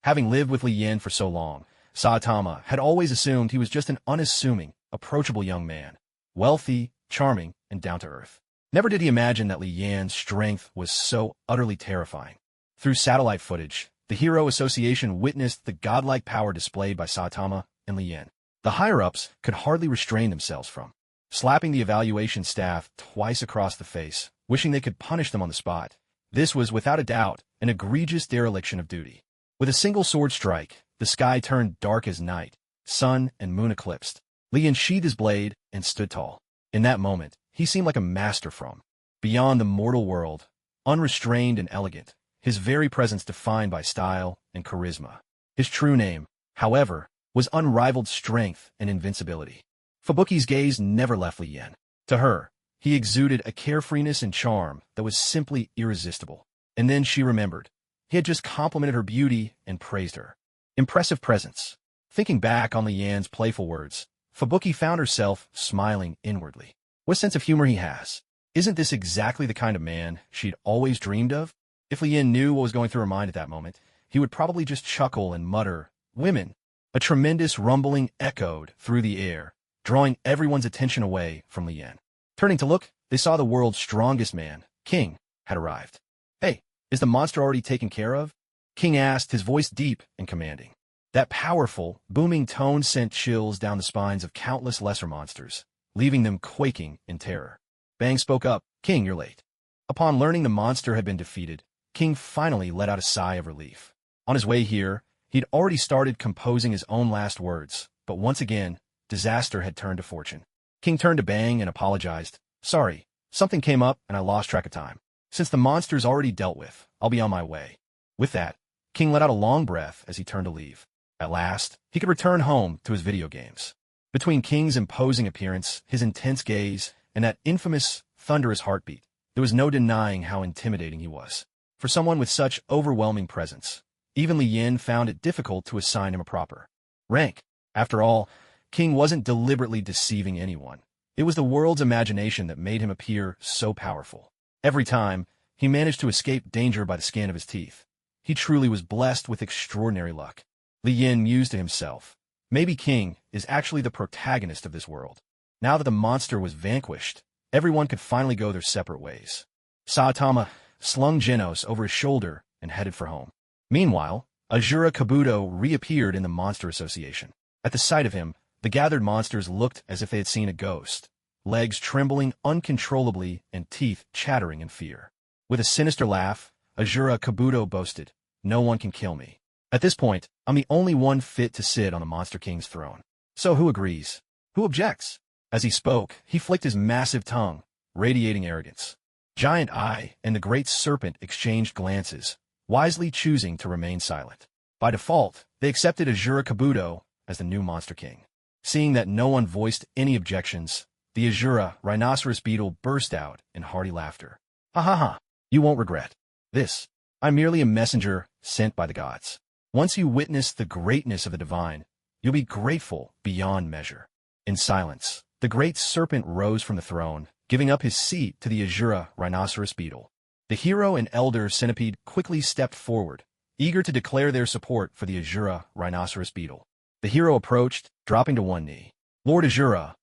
Having lived with Lian for so long, Saitama had always assumed he was just an unassuming, approachable young man, wealthy, charming, and down-to-earth. Never did he imagine that Lian's strength was so utterly terrifying. Through satellite footage, the Hero Association witnessed the godlike power displayed by Saitama and Lian. The higher-ups could hardly restrain themselves from slapping the evaluation staff twice across the face, wishing they could punish them on the spot. This was, without a doubt, an egregious dereliction of duty. With a single sword strike, the sky turned dark as night, sun and moon eclipsed. Lian sheathed his blade and stood tall. In that moment, he seemed like a master from beyond the mortal world, unrestrained and elegant, his very presence defined by style and charisma. His true name, however, was unrivaled strength and invincibility. Fubuki's gaze never left Lian. To her, he exuded a carefreeness and charm that was simply irresistible. And then she remembered. He had just complimented her beauty and praised her impressive presence. Thinking back on Lian's playful words, Fubuki found herself smiling inwardly. What sense of humor he has. Isn't this exactly the kind of man she'd always dreamed of? If Lian knew what was going through her mind at that moment, he would probably just chuckle and mutter, "Women." A tremendous rumbling echoed through the air, drawing everyone's attention away from Lian. Turning to look, they saw the world's strongest man, King, had arrived. "Hey, is the monster already taken care of?" King asked, his voice deep and commanding. That powerful, booming tone sent chills down the spines of countless lesser monsters, leaving them quaking in terror. Bang spoke up, "King, you're late." Upon learning the monster had been defeated, King finally let out a sigh of relief. On his way here, he'd already started composing his own last words, but once again, disaster had turned to fortune. King turned to Bang and apologized. "Sorry, something came up and I lost track of time. Since the monster's already dealt with, I'll be on my way." With that, King let out a long breath as he turned to leave. At last, he could return home to his video games. Between King's imposing appearance, his intense gaze, and that infamous, thunderous heartbeat, there was no denying how intimidating he was. For someone with such overwhelming presence, even Lian found it difficult to assign him a proper rank. After all, King wasn't deliberately deceiving anyone. It was the world's imagination that made him appear so powerful. Every time, he managed to escape danger by the skin of his teeth. He truly was blessed with extraordinary luck. Lian mused to himself. Maybe King is actually the protagonist of this world. Now that the monster was vanquished, everyone could finally go their separate ways. Saitama slung Genos over his shoulder and headed for home. Meanwhile, Ashura Kabuto reappeared in the Monster Association. At the sight of him, the gathered monsters looked as if they had seen a ghost, legs trembling uncontrollably and teeth chattering in fear. With a sinister laugh, Ashura Kabuto boasted, "No one can kill me. At this point, I'm the only one fit to sit on the Monster King's throne. So who agrees? Who objects?" As he spoke, he flicked his massive tongue, radiating arrogance. Giant Eye and the great serpent exchanged glances, wisely choosing to remain silent. By default, they accepted Ashura Kabuto as the new Monster King. Seeing that no one voiced any objections, the Ashura rhinoceros beetle burst out in hearty laughter. "Ha ha ha, you won't regret this. I'm merely a messenger sent by the gods. Once you witness the greatness of the divine, you'll be grateful beyond measure." In silence, the great serpent rose from the throne, giving up his seat to the Ashura rhinoceros beetle. The hero and elder centipede quickly stepped forward, eager to declare their support for the Ashura rhinoceros beetle. The hero approached, dropping to one knee. "Lord Ashura,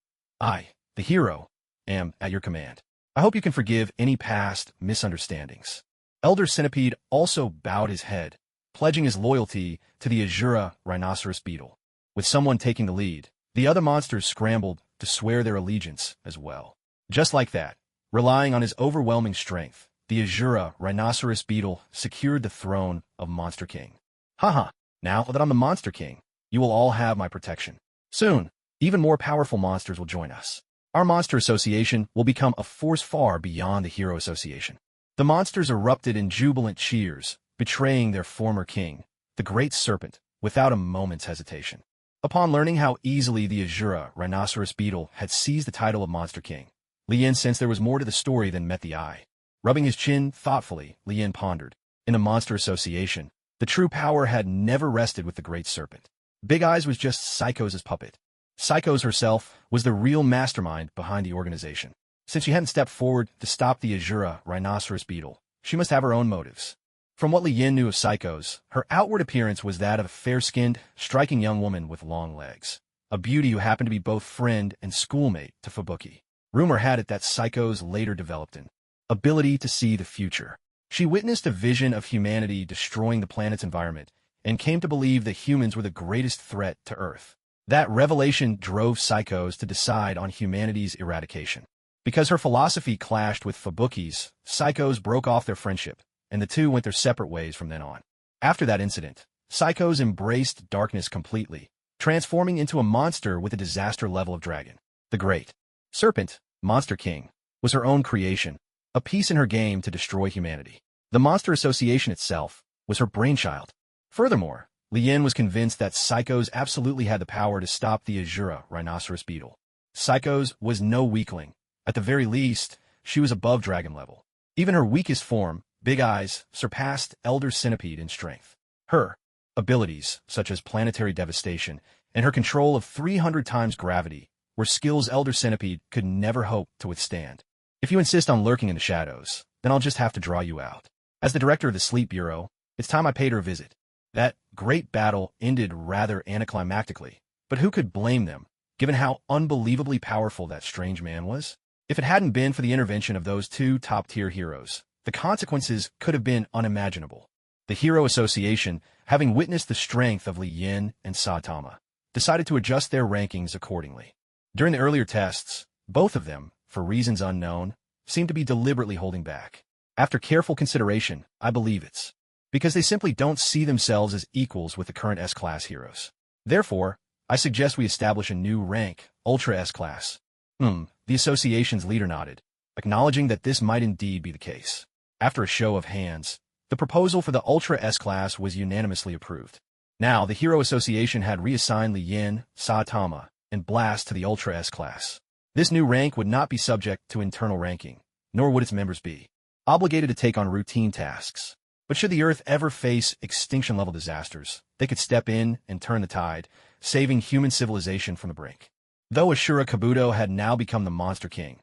I, the hero, am at your command. I hope you can forgive any past misunderstandings." Elder Centipede also bowed his head, pledging his loyalty to the Ashura rhinoceros beetle. With someone taking the lead, the other monsters scrambled to swear their allegiance as well. Just like that, relying on his overwhelming strength, the Ashura rhinoceros beetle secured the throne of Monster King. "Haha, now that I'm the Monster King, you will all have my protection. Soon, even more powerful monsters will join us." Our monster association will become a force far beyond the hero association. The monsters erupted in jubilant cheers, betraying their former king, the great serpent, without a moment's hesitation. Upon learning how easily the Azura rhinoceros beetle had seized the title of Monster King, Lien sensed there was more to the story than met the eye. Rubbing his chin thoughtfully, Lien pondered. In the monster association, the true power had never rested with the great serpent. Big Eyes was just Psycho's puppet. Psycho's herself was the real mastermind behind the organization. Since she hadn't stepped forward to stop the Azura rhinoceros beetle, she must have her own motives. From what Lien knew of Psychos, her outward appearance was that of a fair-skinned, striking young woman with long legs. A beauty who happened to be both friend and schoolmate to Fubuki. Rumor had it that Psychos later developed an ability to see the future. She witnessed a vision of humanity destroying the planet's environment and came to believe that humans were the greatest threat to Earth. That revelation drove Psychos to decide on humanity's eradication. Because her philosophy clashed with Fubuki's, Psychos broke off their friendship, and the two went their separate ways from then on. After that incident, Psychos embraced darkness completely, transforming into a monster with a disaster level of dragon. The Great Serpent, Monster King, was her own creation, a piece in her game to destroy humanity. The Monster Association itself was her brainchild. Furthermore, Lien was convinced that Psychos absolutely had the power to stop the Azura rhinoceros beetle. Psychos was no weakling. At the very least, she was above dragon level. Even her weakest form, Big Eyes, surpassed Elder Centipede in strength. Her abilities, such as planetary devastation, and her control of 300 times gravity, were skills Elder Centipede could never hope to withstand. If you insist on lurking in the shadows, then I'll just have to draw you out. As the director of the Sleep Bureau, it's time I paid her a visit. That great battle ended rather anticlimactically, but who could blame them, given how unbelievably powerful that strange man was? If it hadn't been for the intervention of those two top-tier heroes, the consequences could have been unimaginable. The Hero Association, having witnessed the strength of Lien and Saitama, decided to adjust their rankings accordingly. During the earlier tests, both of them, for reasons unknown, seemed to be deliberately holding back. After careful consideration, I believe it's because they simply don't see themselves as equals with the current S-Class heroes. Therefore, I suggest we establish a new rank, Ultra S-Class. The association's leader nodded, acknowledging that this might indeed be the case. After a show of hands, the proposal for the Ultra S-Class was unanimously approved. Now, the Hero Association had reassigned Lien, Saitama, and Blast to the Ultra S-Class. This new rank would not be subject to internal ranking, nor would its members be obligated to take on routine tasks. But should the Earth ever face extinction-level disasters, they could step in and turn the tide, saving human civilization from the brink. Though Ashura Kabuto had now become the Monster King,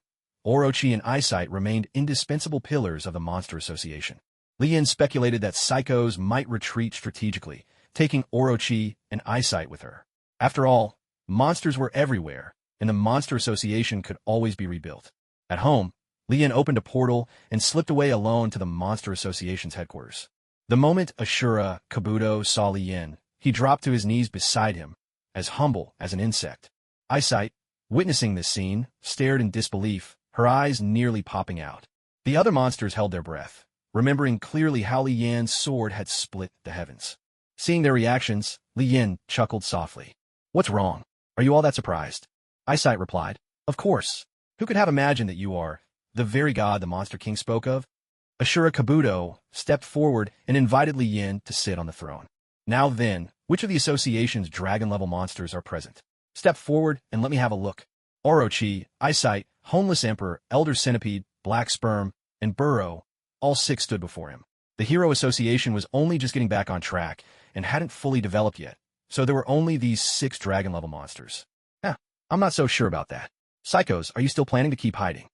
Orochi and Eyesight remained indispensable pillars of the Monster Association. Lien speculated that Psychos might retreat strategically, taking Orochi and Eyesight with her. After all, monsters were everywhere, and the Monster Association could always be rebuilt. At home, Lien opened a portal and slipped away alone to the Monster Association's headquarters. The moment Ashura Kabuto saw Lien, he dropped to his knees beside him, as humble as an insect. Eyesight, witnessing this scene, stared in disbelief, her eyes nearly popping out. The other monsters held their breath, remembering clearly how Lien's sword had split the heavens. Seeing their reactions, Lien chuckled softly. "What's wrong? Are you all that surprised?" Eyesight replied, "Of course. Who could have imagined that you are the very god the Monster King spoke of?" Ashura Kabuto stepped forward and invited Lien to sit on the throne. "Now then, which of the association's dragon-level monsters are present? Step forward and let me have a look." Orochi, Eyesight, Homeless Emperor, Elder Centipede, Black Sperm, and Burrow, all six stood before him. The Hero Association was only just getting back on track and hadn't fully developed yet, so there were only these 6 dragon-level monsters. I'm not so sure about that. Psychos, are you still planning to keep hiding?"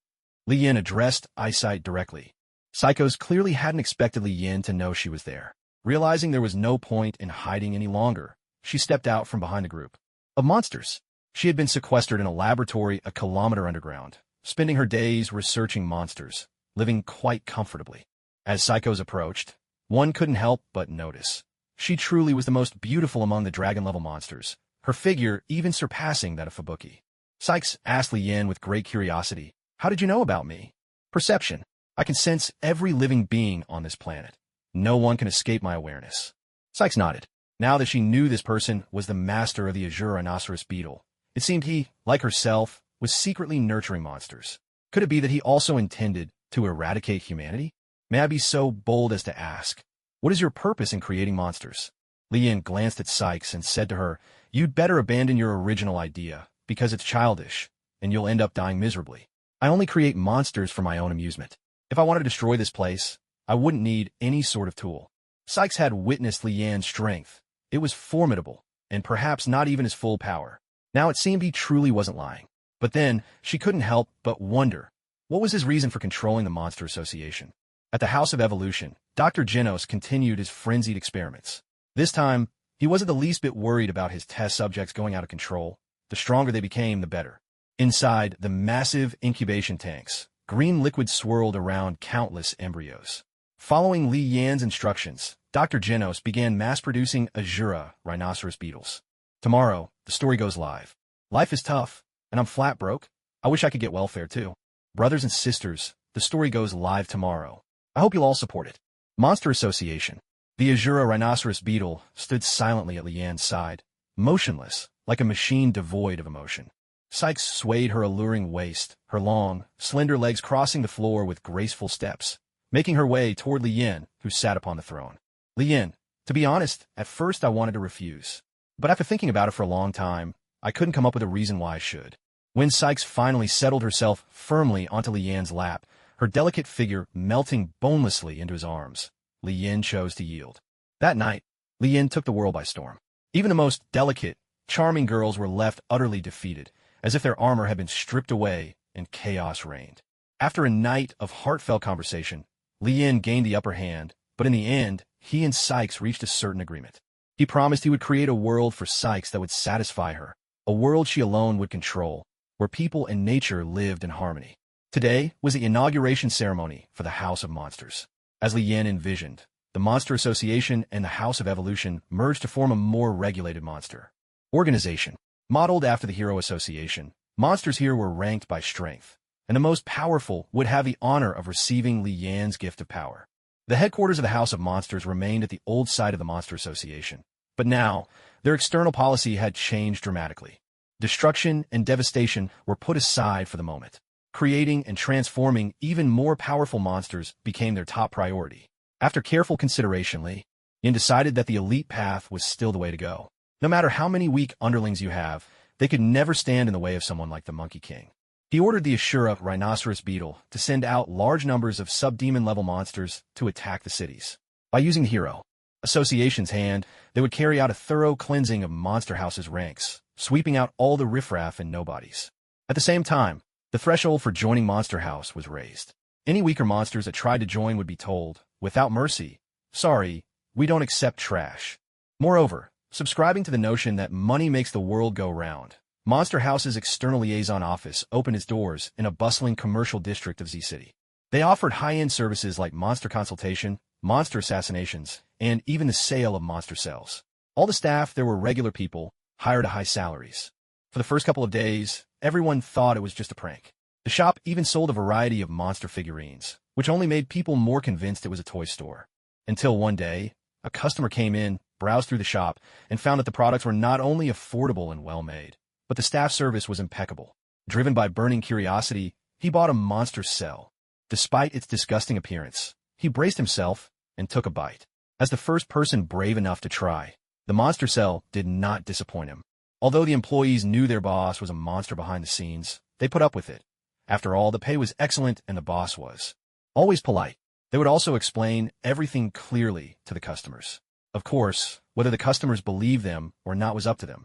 Lien addressed Eyesight directly. Psychos clearly hadn't expected Lien to know she was there. Realizing there was no point in hiding any longer, she stepped out from behind the group of monsters. She had been sequestered in a laboratory a kilometer underground, spending her days researching monsters, living quite comfortably. As Psychos approached, one couldn't help but notice. She truly was the most beautiful among the dragon-level monsters, her figure even surpassing that of Fubuki. Sykes asked Lien with great curiosity, "How did you know about me?" "Perception. I can sense every living being on this planet. No one can escape my awareness." Sykes nodded. Now that she knew this person was the master of the Azure rhinoceros beetle, it seemed he, like herself, was secretly nurturing monsters. Could it be that he also intended to eradicate humanity? May I be so bold as to ask, what is your purpose in creating monsters? Lian glanced at Sykes and said to her, "You'd better abandon your original idea, because it's childish, and you'll end up dying miserably. I only create monsters for my own amusement. If I want to destroy this place, I wouldn't need any sort of tool." Sykes had witnessed Lian's strength. It was formidable, and perhaps not even his full power. Now it seemed he truly wasn't lying. But then, she couldn't help but wonder, what was his reason for controlling the Monster Association? At the House of Evolution, Dr. Genos continued his frenzied experiments. This time, he wasn't the least bit worried about his test subjects going out of control. The stronger they became, the better. Inside the massive incubation tanks, green liquid swirled around countless embryos. Following Li Yan's instructions, Dr. Genos began mass-producing Azura rhinoceros beetles. Tomorrow, the story goes live. Life is tough, and I'm flat broke. I wish I could get welfare too. Brothers and sisters, the story goes live tomorrow. I hope you'll all support it. Monster Association. The Azura rhinoceros beetle stood silently at Lian's side, motionless, like a machine devoid of emotion. Sykes swayed her alluring waist, her long, slender legs crossing the floor with graceful steps, making her way toward Lian, who sat upon the throne. Lian, to be honest, at first I wanted to refuse. But after thinking about it for a long time, I couldn't come up with a reason why I should. When Sykes finally settled herself firmly onto Lian's lap, her delicate figure melting bonelessly into his arms, Lian chose to yield. That night, Lian took the world by storm. Even the most delicate, charming girls were left utterly defeated, as if their armor had been stripped away and chaos reigned. After a night of heartfelt conversation, Lian gained the upper hand, but in the end, he and Sykes reached a certain agreement. He promised he would create a world for Sykes that would satisfy her, a world she alone would control, where people and nature lived in harmony. Today was the inauguration ceremony for the House of Monsters. As Lian envisioned, the Monster Association and the House of Evolution merged to form a more regulated monster organization. Modeled after the Hero Association, monsters here were ranked by strength, and the most powerful would have the honor of receiving Lian's gift of power. The headquarters of the House of Monsters remained at the old site of the Monster Association, but now their external policy had changed dramatically. Destruction and devastation were put aside for the moment. Creating and transforming even more powerful monsters became their top priority. After careful consideration, Lian decided that the elite path was still the way to go. No matter how many weak underlings you have, they could never stand in the way of someone like the Monkey King. He ordered the Azura rhinoceros beetle to send out large numbers of subdemon-level monsters to attack the cities. By using the Hero Association's hand, they would carry out a thorough cleansing of Monster House's ranks, sweeping out all the riffraff and nobodies. At the same time, the threshold for joining Monster House was raised. Any weaker monsters that tried to join would be told, without mercy, "Sorry, we don't accept trash." Moreover, subscribing to the notion that money makes the world go round, Monster House's external liaison office opened its doors in a bustling commercial district of Z-City. They offered high-end services like monster consultation, monster assassinations, and even the sale of monster cells. All the staff there were regular people, hired at high salaries. For the first couple of days, everyone thought it was just a prank. The shop even sold a variety of monster figurines, which only made people more convinced it was a toy store. Until one day, a customer came in, browsed through the shop, and found that the products were not only affordable and well-made, but the staff service was impeccable. Driven by burning curiosity, he bought a monster cell. Despite its disgusting appearance, he braced himself and took a bite. As the first person brave enough to try, the monster cell did not disappoint him. Although the employees knew their boss was a monster behind the scenes, they put up with it. After all, the pay was excellent and the boss was always polite. They would also explain everything clearly to the customers. Of course, whether the customers believed them or not was up to them.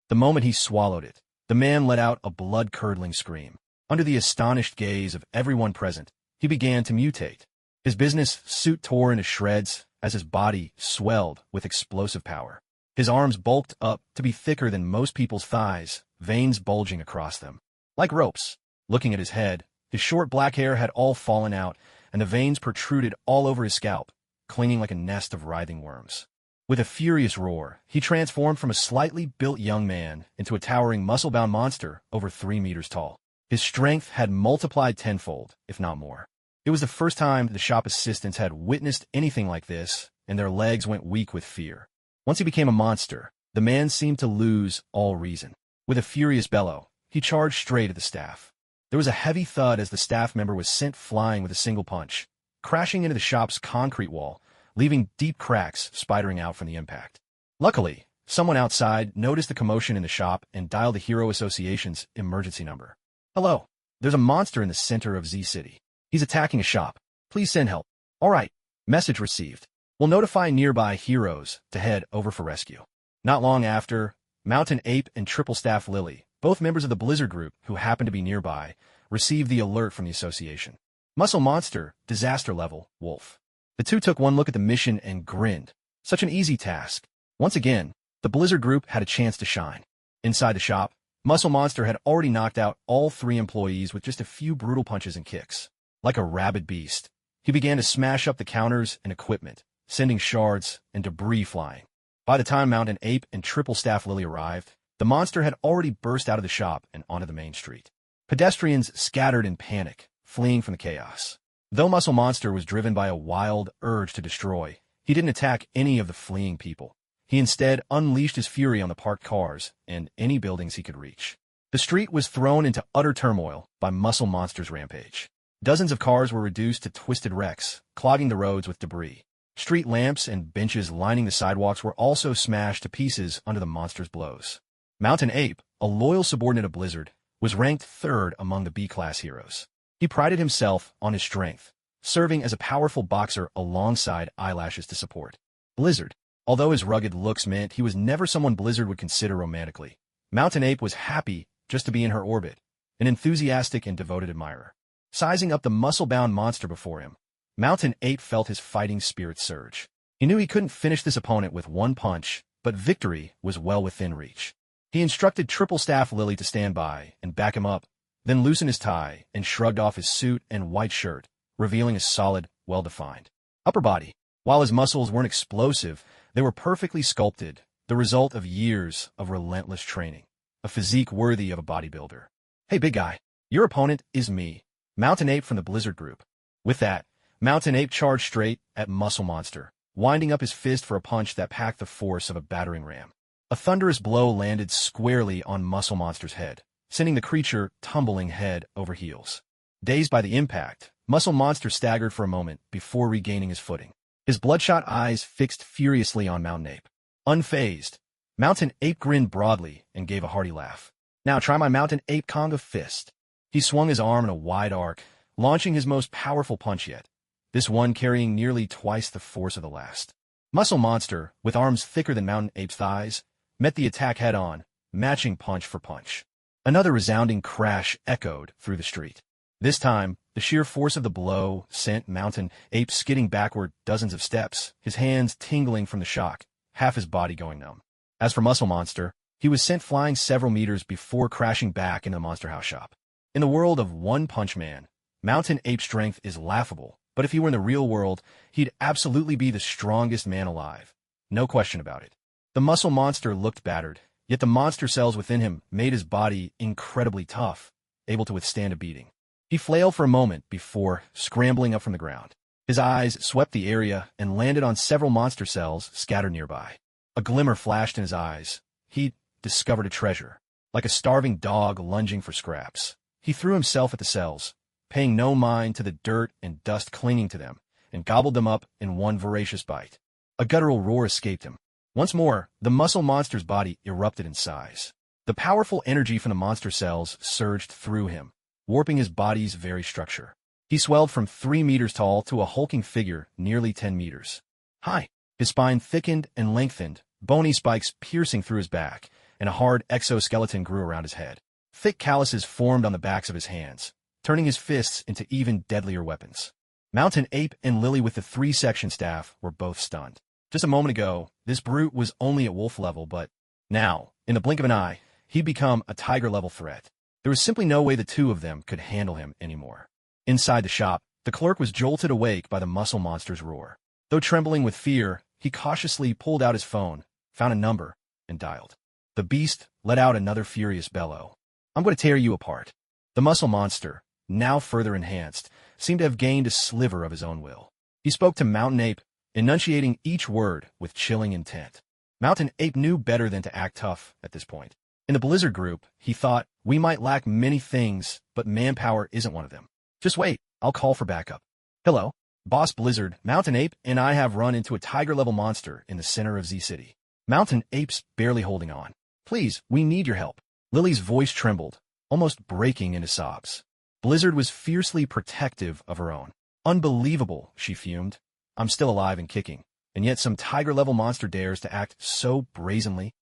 The moment he swallowed it, the man let out a blood-curdling scream. Under the astonished gaze of everyone present, he began to mutate. His business suit tore into shreds as his body swelled with explosive power. His arms bulked up to be thicker than most people's thighs, veins bulging across them. Like ropes. Looking at his head, his short black hair had all fallen out, and the veins protruded all over his scalp, clinging like a nest of writhing worms. With a furious roar, he transformed from a slightly built young man into a towering muscle-bound monster over 3 meters tall. His strength had multiplied tenfold, if not more. It was the first time the shop assistants had witnessed anything like this, and their legs went weak with fear. Once he became a monster, the man seemed to lose all reason. With a furious bellow, he He charged straight at the staff. There was a heavy thud as the staff member was sent flying with a single punch, crashing into the shop's concrete wall, leaving deep cracks spidering out from the impact. Luckily, someone outside noticed the commotion in the shop and dialed the Hero Association's emergency number. Hello. There's a monster in the center of Z City. He's attacking a shop. Please send help. All right. Message received. We'll notify nearby heroes to head over for rescue. Not long after, Mountain Ape and Triple Staff Lily, both members of the Blizzard group who happened to be nearby, received the alert from the association. Muscle Monster, disaster level, Wolf. The two took one look at the mission and grinned. Such an easy task. Once again, the Blizzard group had a chance to shine. Inside the shop, Muscle Monster had already knocked out all 3 employees with just a few brutal punches and kicks. Like a rabid beast, he began to smash up the counters and equipment, sending shards and debris flying. By the time Mountain Ape and Triple Staff Lily arrived, the monster had already burst out of the shop and onto the main street. Pedestrians scattered in panic, fleeing from the chaos. Though Muscle Monster was driven by a wild urge to destroy, he didn't attack any of the fleeing people. He instead unleashed his fury on the parked cars and any buildings he could reach. The street was thrown into utter turmoil by Muscle Monster's rampage. Dozens of cars were reduced to twisted wrecks, clogging the roads with debris. Street lamps and benches lining the sidewalks were also smashed to pieces under the monster's blows. Mountain Ape, a loyal subordinate of Blizzard, was ranked 3rd among the B-class heroes. He prided himself on his strength, serving as a powerful boxer alongside Eyelashes to support. Blizzard, although his rugged looks meant he was never someone Blizzard would consider romantically, Mountain Ape was happy just to be in her orbit, an enthusiastic and devoted admirer. Sizing up the muscle-bound monster before him, Mountain Ape felt his fighting spirit surge. He knew he couldn't finish this opponent with one punch, but victory was well within reach. He instructed Triple Staff Lily to stand by and back him up, then loosened his tie and shrugged off his suit and white shirt, revealing a solid, well-defined upper body. While his muscles weren't explosive, they were perfectly sculpted, the result of years of relentless training, a physique worthy of a bodybuilder. Hey, big guy, your opponent is me, Mountain Ape from the Blizzard group. With that, Mountain Ape charged straight at Muscle Monster, winding up his fist for a punch that packed the force of a battering ram. A thunderous blow landed squarely on Muscle Monster's head, sending the creature tumbling head over heels. Dazed by the impact, Muscle Monster staggered for a moment before regaining his footing, his bloodshot eyes fixed furiously on Mountain Ape. Unfazed, Mountain Ape grinned broadly and gave a hearty laugh. Now try my Mountain Ape Conga fist. He swung his arm in a wide arc, launching his most powerful punch yet, this one carrying nearly twice the force of the last. Muscle Monster, with arms thicker than Mountain Ape's thighs, met the attack head-on, matching punch for punch. Another resounding crash echoed through the street. This time, the sheer force of the blow sent Mountain Ape skidding backward dozens of steps, his hands tingling from the shock, half his body going numb. As for Muscle Monster, he was sent flying several meters before crashing back into the Monster House shop. In the world of One Punch Man, Mountain Ape's strength is laughable, but if he were in the real world, he'd absolutely be the strongest man alive. No question about it. The Muscle Monster looked battered, yet the monster cells within him made his body incredibly tough, able to withstand a beating. He flailed for a moment before scrambling up from the ground. His eyes swept the area and landed on several monster cells scattered nearby. A glimmer flashed in his eyes. He'd discovered a treasure. Like a starving dog lunging for scraps, he threw himself at the cells, paying no mind to the dirt and dust clinging to them, and gobbled them up in one voracious bite. A guttural roar escaped him. Once more, the Muscle Monster's body erupted in size. The powerful energy from the monster cells surged through him, warping his body's very structure. He swelled from 3 meters tall to a hulking figure nearly 10 meters high. His spine thickened and lengthened, bony spikes piercing through his back, and a hard exoskeleton grew around his head. Thick calluses formed on the backs of his hands, turning his fists into even deadlier weapons. Mountain Ape and Lily with the 3-section staff were both stunned. Just a moment ago, this brute was only at wolf level, but now, in the blink of an eye, he'd become a tiger-level threat. There was simply no way the two of them could handle him anymore. Inside the shop, the clerk was jolted awake by the Muscle Monster's roar. Though trembling with fear, he cautiously pulled out his phone, found a number, and dialed. The beast let out another furious bellow. I'm going to tear you apart. The Muscle Monster, now further enhanced, seemed to have gained a sliver of his own will. He spoke to Mountain Ape, enunciating each word with chilling intent. Mountain Ape knew better than to act tough at this point. In the Blizzard group, he thought, we might lack many things, but manpower isn't one of them. Just wait, I'll call for backup. Hello, Boss Blizzard, Mountain Ape and I have run into a tiger-level monster in the center of Z City. Mountain Ape's barely holding on. Please, we need your help. Lily's voice trembled, almost breaking into sobs. Blizzard was fiercely protective of her own. Unbelievable, she fumed. I'm still alive and kicking, and yet some tiger-level monster dares to act so brazenly.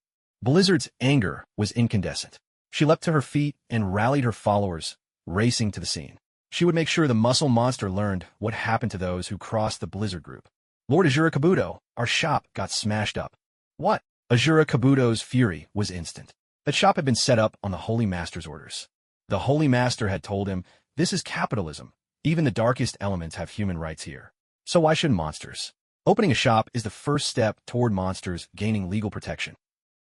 Blizzard's anger was incandescent. She leapt to her feet and rallied her followers, racing to the scene. She would make sure the muscle monster learned what happened to those who crossed the Blizzard group. Lord Azura Kabuto, our shop got smashed up. What? Azura Kabuto's fury was instant. That shop had been set up on the Holy Master's orders. The Holy Master had told him, this is capitalism. Even the darkest elements have human rights here. So why shouldn't monsters? Opening a shop is the first step toward monsters gaining legal protection.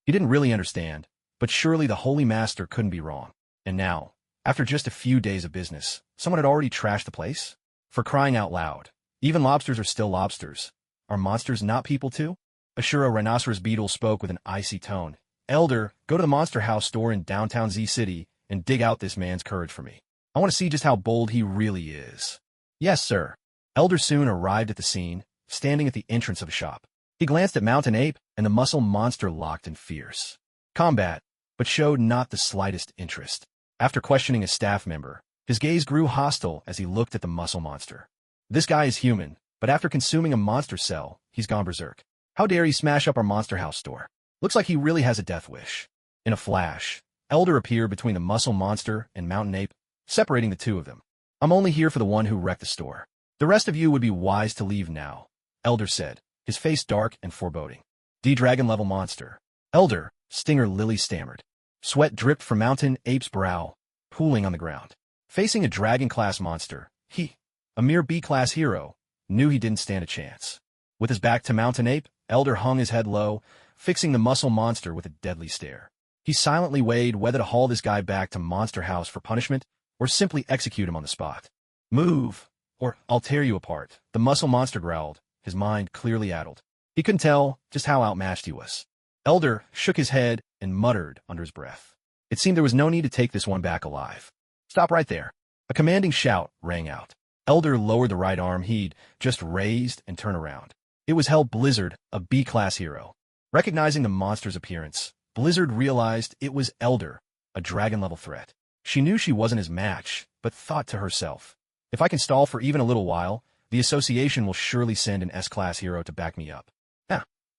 He didn't really understand, but surely the Holy Master couldn't be wrong. And now, after just a few days of business, someone had already trashed the place? For crying out loud. Even lobsters are still lobsters. Are monsters not people too? Ashura Rhinoceros Beetle spoke with an icy tone. Elder, go to the Monster House store in downtown Z City and dig out this man's courage for me. I want to see just how bold he really is. Yes, sir. Elder soon arrived at the scene, standing at the entrance of the shop. He glanced at Mountain Ape, and the muscle monster locked in fierce combat, but showed not the slightest interest. After questioning a staff member, his gaze grew hostile as he looked at the muscle monster. This guy is human, but after consuming a monster cell, he's gone berserk. How dare he smash up our Monster House store? Looks like he really has a death wish. In a flash, Elder appeared between the muscle monster and Mountain Ape, separating the two of them. I'm only here for the one who wrecked the store. The rest of you would be wise to leave now, Elder said, his face dark and foreboding. D-Dragon-level monster. Elder, Stinger Lily stammered. Sweat dripped from Mountain Ape's brow, pooling on the ground. Facing a dragon-class monster, he, a mere B-class hero, knew he didn't stand a chance. With his back to Mountain Ape, Elder hung his head low, fixing the muscle monster with a deadly stare. He silently weighed whether to haul this guy back to Monster House for punishment or simply execute him on the spot. Move, or I'll tear you apart, the muscle monster growled, his mind clearly addled. He couldn't tell just how outmatched he was. Elder shook his head and muttered under his breath. It seemed there was no need to take this one back alive. Stop right there. A commanding shout rang out. Elder lowered the right arm he'd just raised and turned around. It was Hell Blizzard, a B-class hero. Recognizing the monster's appearance, Blizzard realized it was Elder, a dragon-level threat. She knew she wasn't his match, but thought to herself, if I can stall for even a little while, the association will surely send an S-class hero to back me up.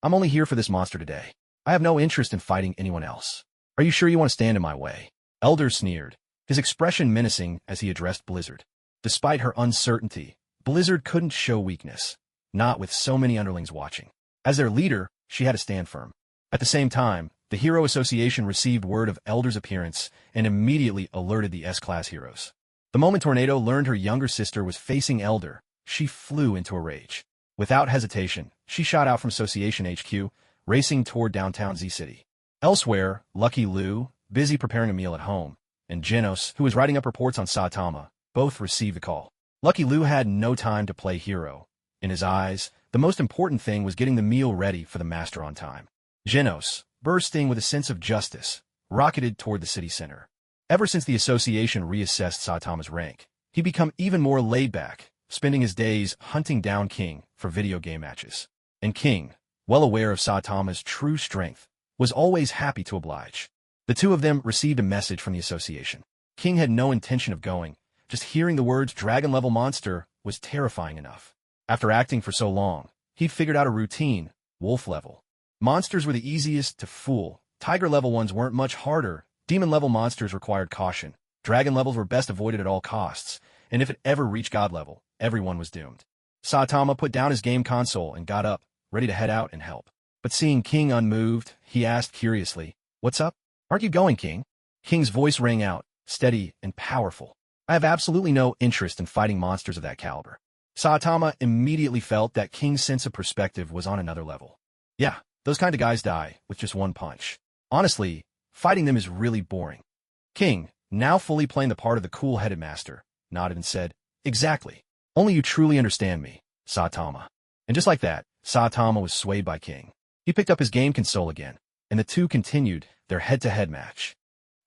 I'm only here for this monster today. I have no interest in fighting anyone else. Are you sure you want to stand in my way? Elder sneered, his expression menacing as he addressed Blizzard. Despite her uncertainty, Blizzard couldn't show weakness, not with so many underlings watching. As their leader, she had to stand firm. At the same time, the Hero Association received word of Elder's appearance and immediately alerted the S-class heroes. The moment Tornado learned her younger sister was facing Elder, she flew into a rage. Without hesitation, she shot out from Association HQ, racing toward downtown Z-City. Elsewhere, Lucky Lou, busy preparing a meal at home, and Genos, who was writing up reports on Saitama, both received the call. Lucky Lou had no time to play hero. In his eyes, the most important thing was getting the meal ready for the master on time. Genos, bursting with a sense of justice, rocketed toward the city center. Ever since the association reassessed Saitama's rank, he'd become even more laid-back, spending his days hunting down King for video game matches. And King, well aware of Saitama's true strength, was always happy to oblige. The two of them received a message from the association. King had no intention of going. Just hearing the words dragon-level monster was terrifying enough. After acting for so long, he'd figured out a routine, wolf-level. Monsters were the easiest to fool. Tiger-level ones weren't much harder. Demon-level monsters required caution. Dragon levels were best avoided at all costs, and if it ever reached God-level, everyone was doomed. Saitama put down his game console and got up, ready to head out and help. But seeing King unmoved, he asked curiously, "What's up? Aren't you going, King?" King's voice rang out, steady and powerful. "I have absolutely no interest in fighting monsters of that caliber." Saitama immediately felt that King's sense of perspective was on another level. Yeah, those kind of guys die with just one punch. Honestly, fighting them is really boring. King, now fully playing the part of the cool-headed master, nodded and said, "Exactly. Only you truly understand me, Saitama." And just like that, Saitama was swayed by King. He picked up his game console again, and the two continued, their head-to-head match.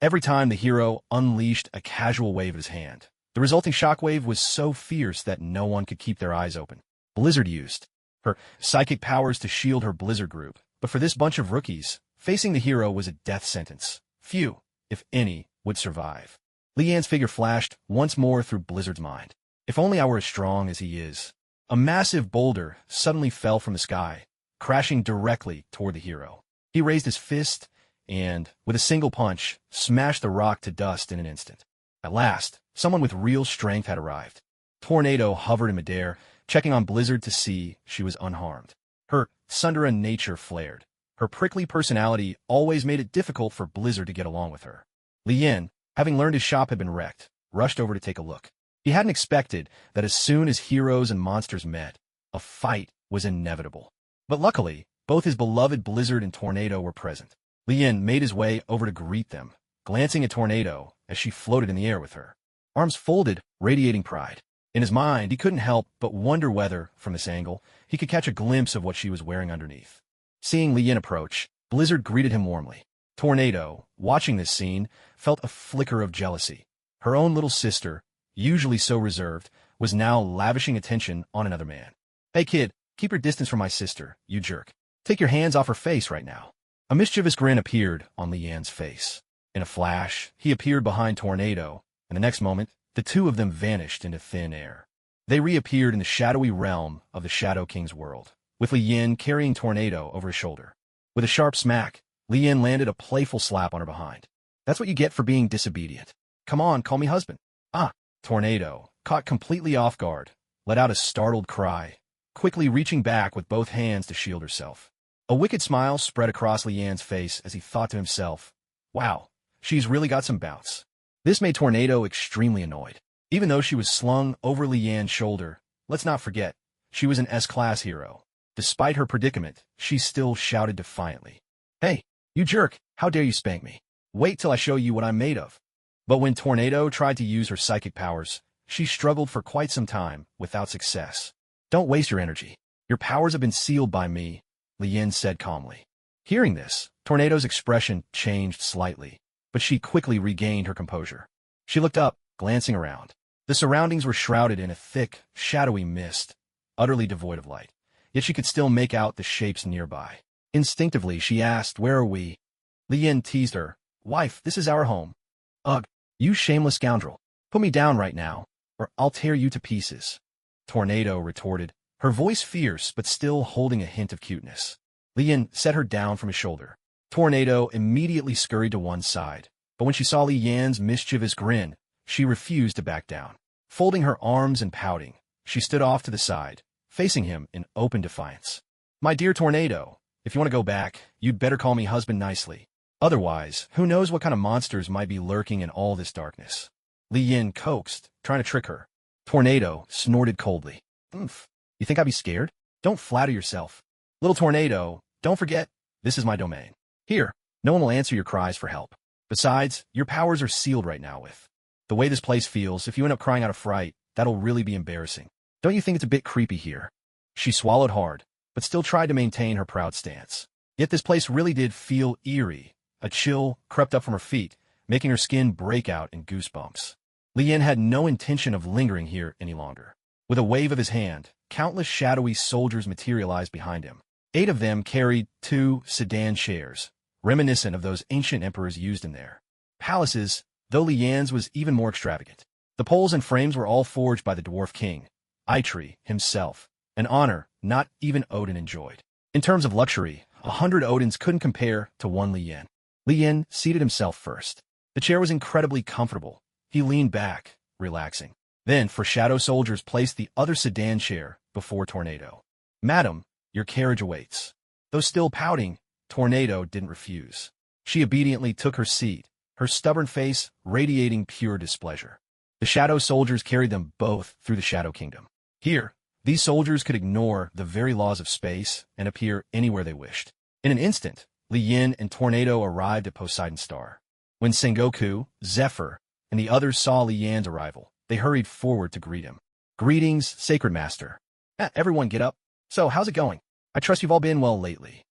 Every time the hero unleashed a casual wave of his hand, the resulting shockwave was so fierce that no one could keep their eyes open. Blizzard used her psychic powers to shield her Blizzard group, but for this bunch of rookies, facing the hero was a death sentence. Few, if any, would survive. Lian's figure flashed once more through Blizzard's mind. If only I were as strong as he is. A massive boulder suddenly fell from the sky, crashing directly toward the hero. He raised his fist and, with a single punch, smashed the rock to dust in an instant. At last, someone with real strength had arrived. Tornado hovered in midair, checking on Blizzard to see she was unharmed. Her Sundara nature flared. Her prickly personality always made it difficult for Blizzard to get along with her. Lian, having learned his shop had been wrecked, rushed over to take a look. He hadn't expected that as soon as heroes and monsters met, a fight was inevitable. But luckily, both his beloved Blizzard and Tornado were present. Lian made his way over to greet them, glancing at Tornado as she floated in the air with her. Arms folded, radiating pride. In his mind, he couldn't help but wonder whether, from this angle, he could catch a glimpse of what she was wearing underneath. Seeing Lian approach, Blizzard greeted him warmly. Tornado, watching this scene, felt a flicker of jealousy. Her own little sister, usually so reserved, was now lavishing attention on another man. "Hey kid, keep your distance from my sister, you jerk. Take your hands off her face right now." A mischievous grin appeared on Lian's face. In a flash, he appeared behind Tornado, and the next moment, the two of them vanished into thin air. They reappeared in the shadowy realm of the Shadow King's world, with Lian carrying Tornado over his shoulder. With a sharp smack, Lian landed a playful slap on her behind. "That's what you get for being disobedient. Come on, call me husband." "Ah!" Tornado, caught completely off guard, let out a startled cry, quickly reaching back with both hands to shield herself. A wicked smile spread across Lian's face as he thought to himself, "Wow, she's really got some bounce." This made Tornado extremely annoyed. Even though she was slung over Lian's shoulder, let's not forget, she was an S-class hero. Despite her predicament, she still shouted defiantly, "Hey, you jerk, how dare you spank me? Wait till I show you what I'm made of." But when Tornado tried to use her psychic powers, she struggled for quite some time without success. "Don't waste your energy. Your powers have been sealed by me," Lian said calmly. Hearing this, Tornado's expression changed slightly, but she quickly regained her composure. She looked up, glancing around. The surroundings were shrouded in a thick, shadowy mist, utterly devoid of light, yet she could still make out the shapes nearby. Instinctively, she asked, "Where are we?" Lian teased her, "Wife, this is our home." "Ugh, you shameless scoundrel. Put me down right now, or I'll tear you to pieces," Tornado retorted, her voice fierce but still holding a hint of cuteness. Lian set her down from his shoulder. Tornado immediately scurried to one side, but when she saw Lian's mischievous grin, she refused to back down. Folding her arms and pouting, she stood off to the side, facing him in open defiance. "My dear Tornado, if you want to go back, you'd better call me husband nicely. Otherwise, who knows what kind of monsters might be lurking in all this darkness." Lian coaxed, trying to trick her. Tornado snorted coldly. "Oomph, you think I'd be scared? Don't flatter yourself. Little Tornado, don't forget, this is my domain. Here, no one will answer your cries for help. Besides, your powers are sealed right now with the way this place feels. If you end up crying out of fright, that'll really be embarrassing. Don't you think it's a bit creepy here?" She swallowed hard, but still tried to maintain her proud stance. Yet this place really did feel eerie. A chill crept up from her feet, making her skin break out in goosebumps. Lian had no intention of lingering here any longer. With a wave of his hand, countless shadowy soldiers materialized behind him. 8 of them carried 2 sedan chairs, reminiscent of those ancient emperors used in their palaces, though Lian's was even more extravagant. The poles and frames were all forged by the dwarf king, Eitri himself, an honor not even Odin enjoyed. In terms of luxury, 100 Odins couldn't compare to one Lian. Lian seated himself first. The chair was incredibly comfortable. He leaned back, relaxing. Then, for shadow soldiers, placed the other sedan chair before Tornado. "Madam, your carriage awaits." Though still pouting, Tornado didn't refuse. She obediently took her seat, her stubborn face radiating pure displeasure. The shadow soldiers carried them both through the Shadow Kingdom. Here, these soldiers could ignore the very laws of space and appear anywhere they wished. In an instant, Lian and Tornado arrived at Poseidon Star. When Sengoku, Zephyr, and the others saw Lian's arrival, they hurried forward to greet him. "Greetings, Sacred Master." Everyone get up. "So, how's it going? I trust you've all been well lately."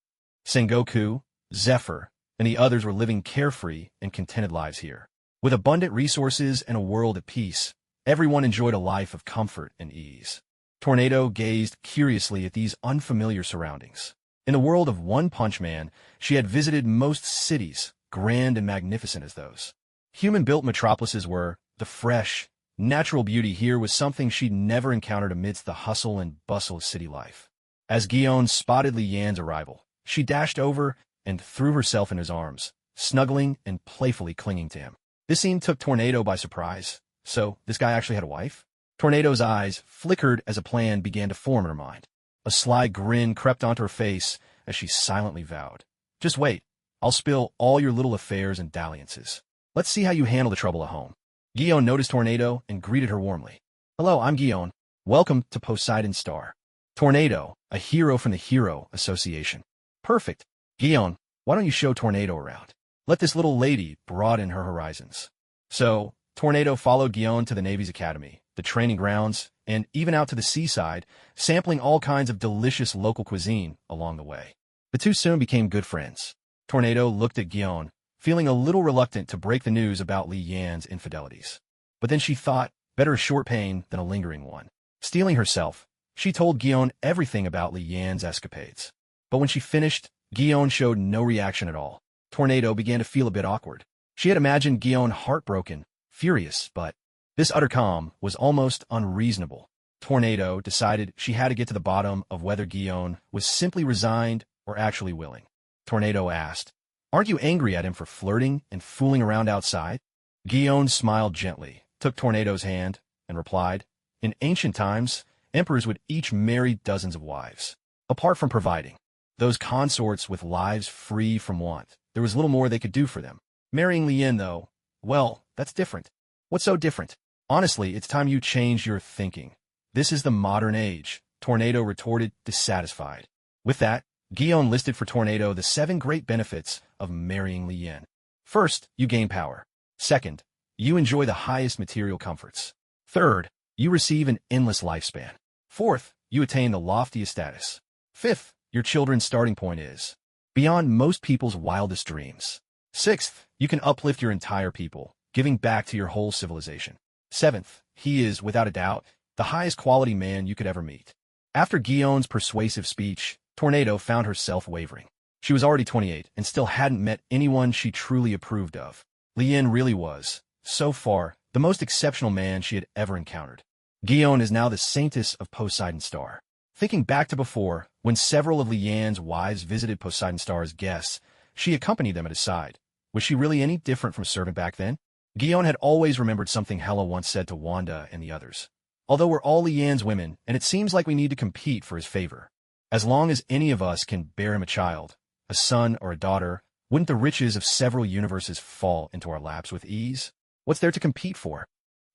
Sengoku, Zephyr, and the others were living carefree and contented lives here. With abundant resources and a world at peace, everyone enjoyed a life of comfort and ease. Tornado gazed curiously at these unfamiliar surroundings. In the world of One Punch Man, she had visited most cities, grand and magnificent as those. Human-built metropolises were. The fresh, natural beauty here was something she'd never encountered amidst the hustle and bustle of city life. As Guion spotted Li Yan's arrival, she dashed over and threw herself in his arms, snuggling and playfully clinging to him. This scene took Tornado by surprise. So, this guy actually had a wife? Tornado's eyes flickered as a plan began to form in her mind. A sly grin crept onto her face as she silently vowed, "Just wait. I'll spill all your little affairs and dalliances. Let's see how you handle the trouble at home." Guion noticed Tornado and greeted her warmly. "Hello, I'm Guion. Welcome to Poseidon Star." Tornado, a hero from the Hero Association. "Perfect. Guion, why don't you show Tornado around? Let this little lady broaden her horizons." So, Tornado followed Guion to the Navy's academy, the training grounds, and even out to the seaside, sampling all kinds of delicious local cuisine along the way. The two soon became good friends. Tornado looked at Guion, feeling a little reluctant to break the news about Li Yan's infidelities. But then she thought, better a short pain than a lingering one. Steeling herself, she told Guion everything about Li Yan's escapades. But when she finished, Guion showed no reaction at all. Tornado began to feel a bit awkward. She had imagined Guion heartbroken, furious, but this utter calm was almost unreasonable. Tornado decided she had to get to the bottom of whether Guion was simply resigned or actually willing. Tornado asked, "Aren't you angry at him for flirting and fooling around outside?" Guion smiled gently, took Tornado's hand, and replied, "In ancient times, emperors would each marry dozens of wives. Apart from providing those consorts with lives free from want, there was little more they could do for them. Marrying Li Yan, though, well, that's different." "What's so different?" "Honestly, it's time you changed your thinking. This is the modern age," Tornado retorted, dissatisfied. With that, Guion listed for Tornado the 7 great benefits of marrying Li Yan. First, you gain power. Second, you enjoy the highest material comforts. Third, you receive an endless lifespan. Fourth, you attain the loftiest status. Fifth, your children's starting point is beyond most people's wildest dreams. Sixth, you can uplift your entire people, giving back to your whole civilization. Seventh, he is, without a doubt, the highest quality man you could ever meet. After Guion's persuasive speech, Tornado found herself wavering. She was already 28 and still hadn't met anyone she truly approved of. Li Yan really was, so far, the most exceptional man she had ever encountered. Guion is now the saintess of Poseidon Star. Thinking back to before, when several of Li Yan's wives visited Poseidon Star as guests, she accompanied them at his side. Was she really any different from a servant back then? Guion had always remembered something Hela once said to Wanda and the others. "Although we're all Li Yan's women, and it seems like we need to compete for his favor. As long as any of us can bear him a child, a son or a daughter, wouldn't the riches of several universes fall into our laps with ease? What's there to compete for?"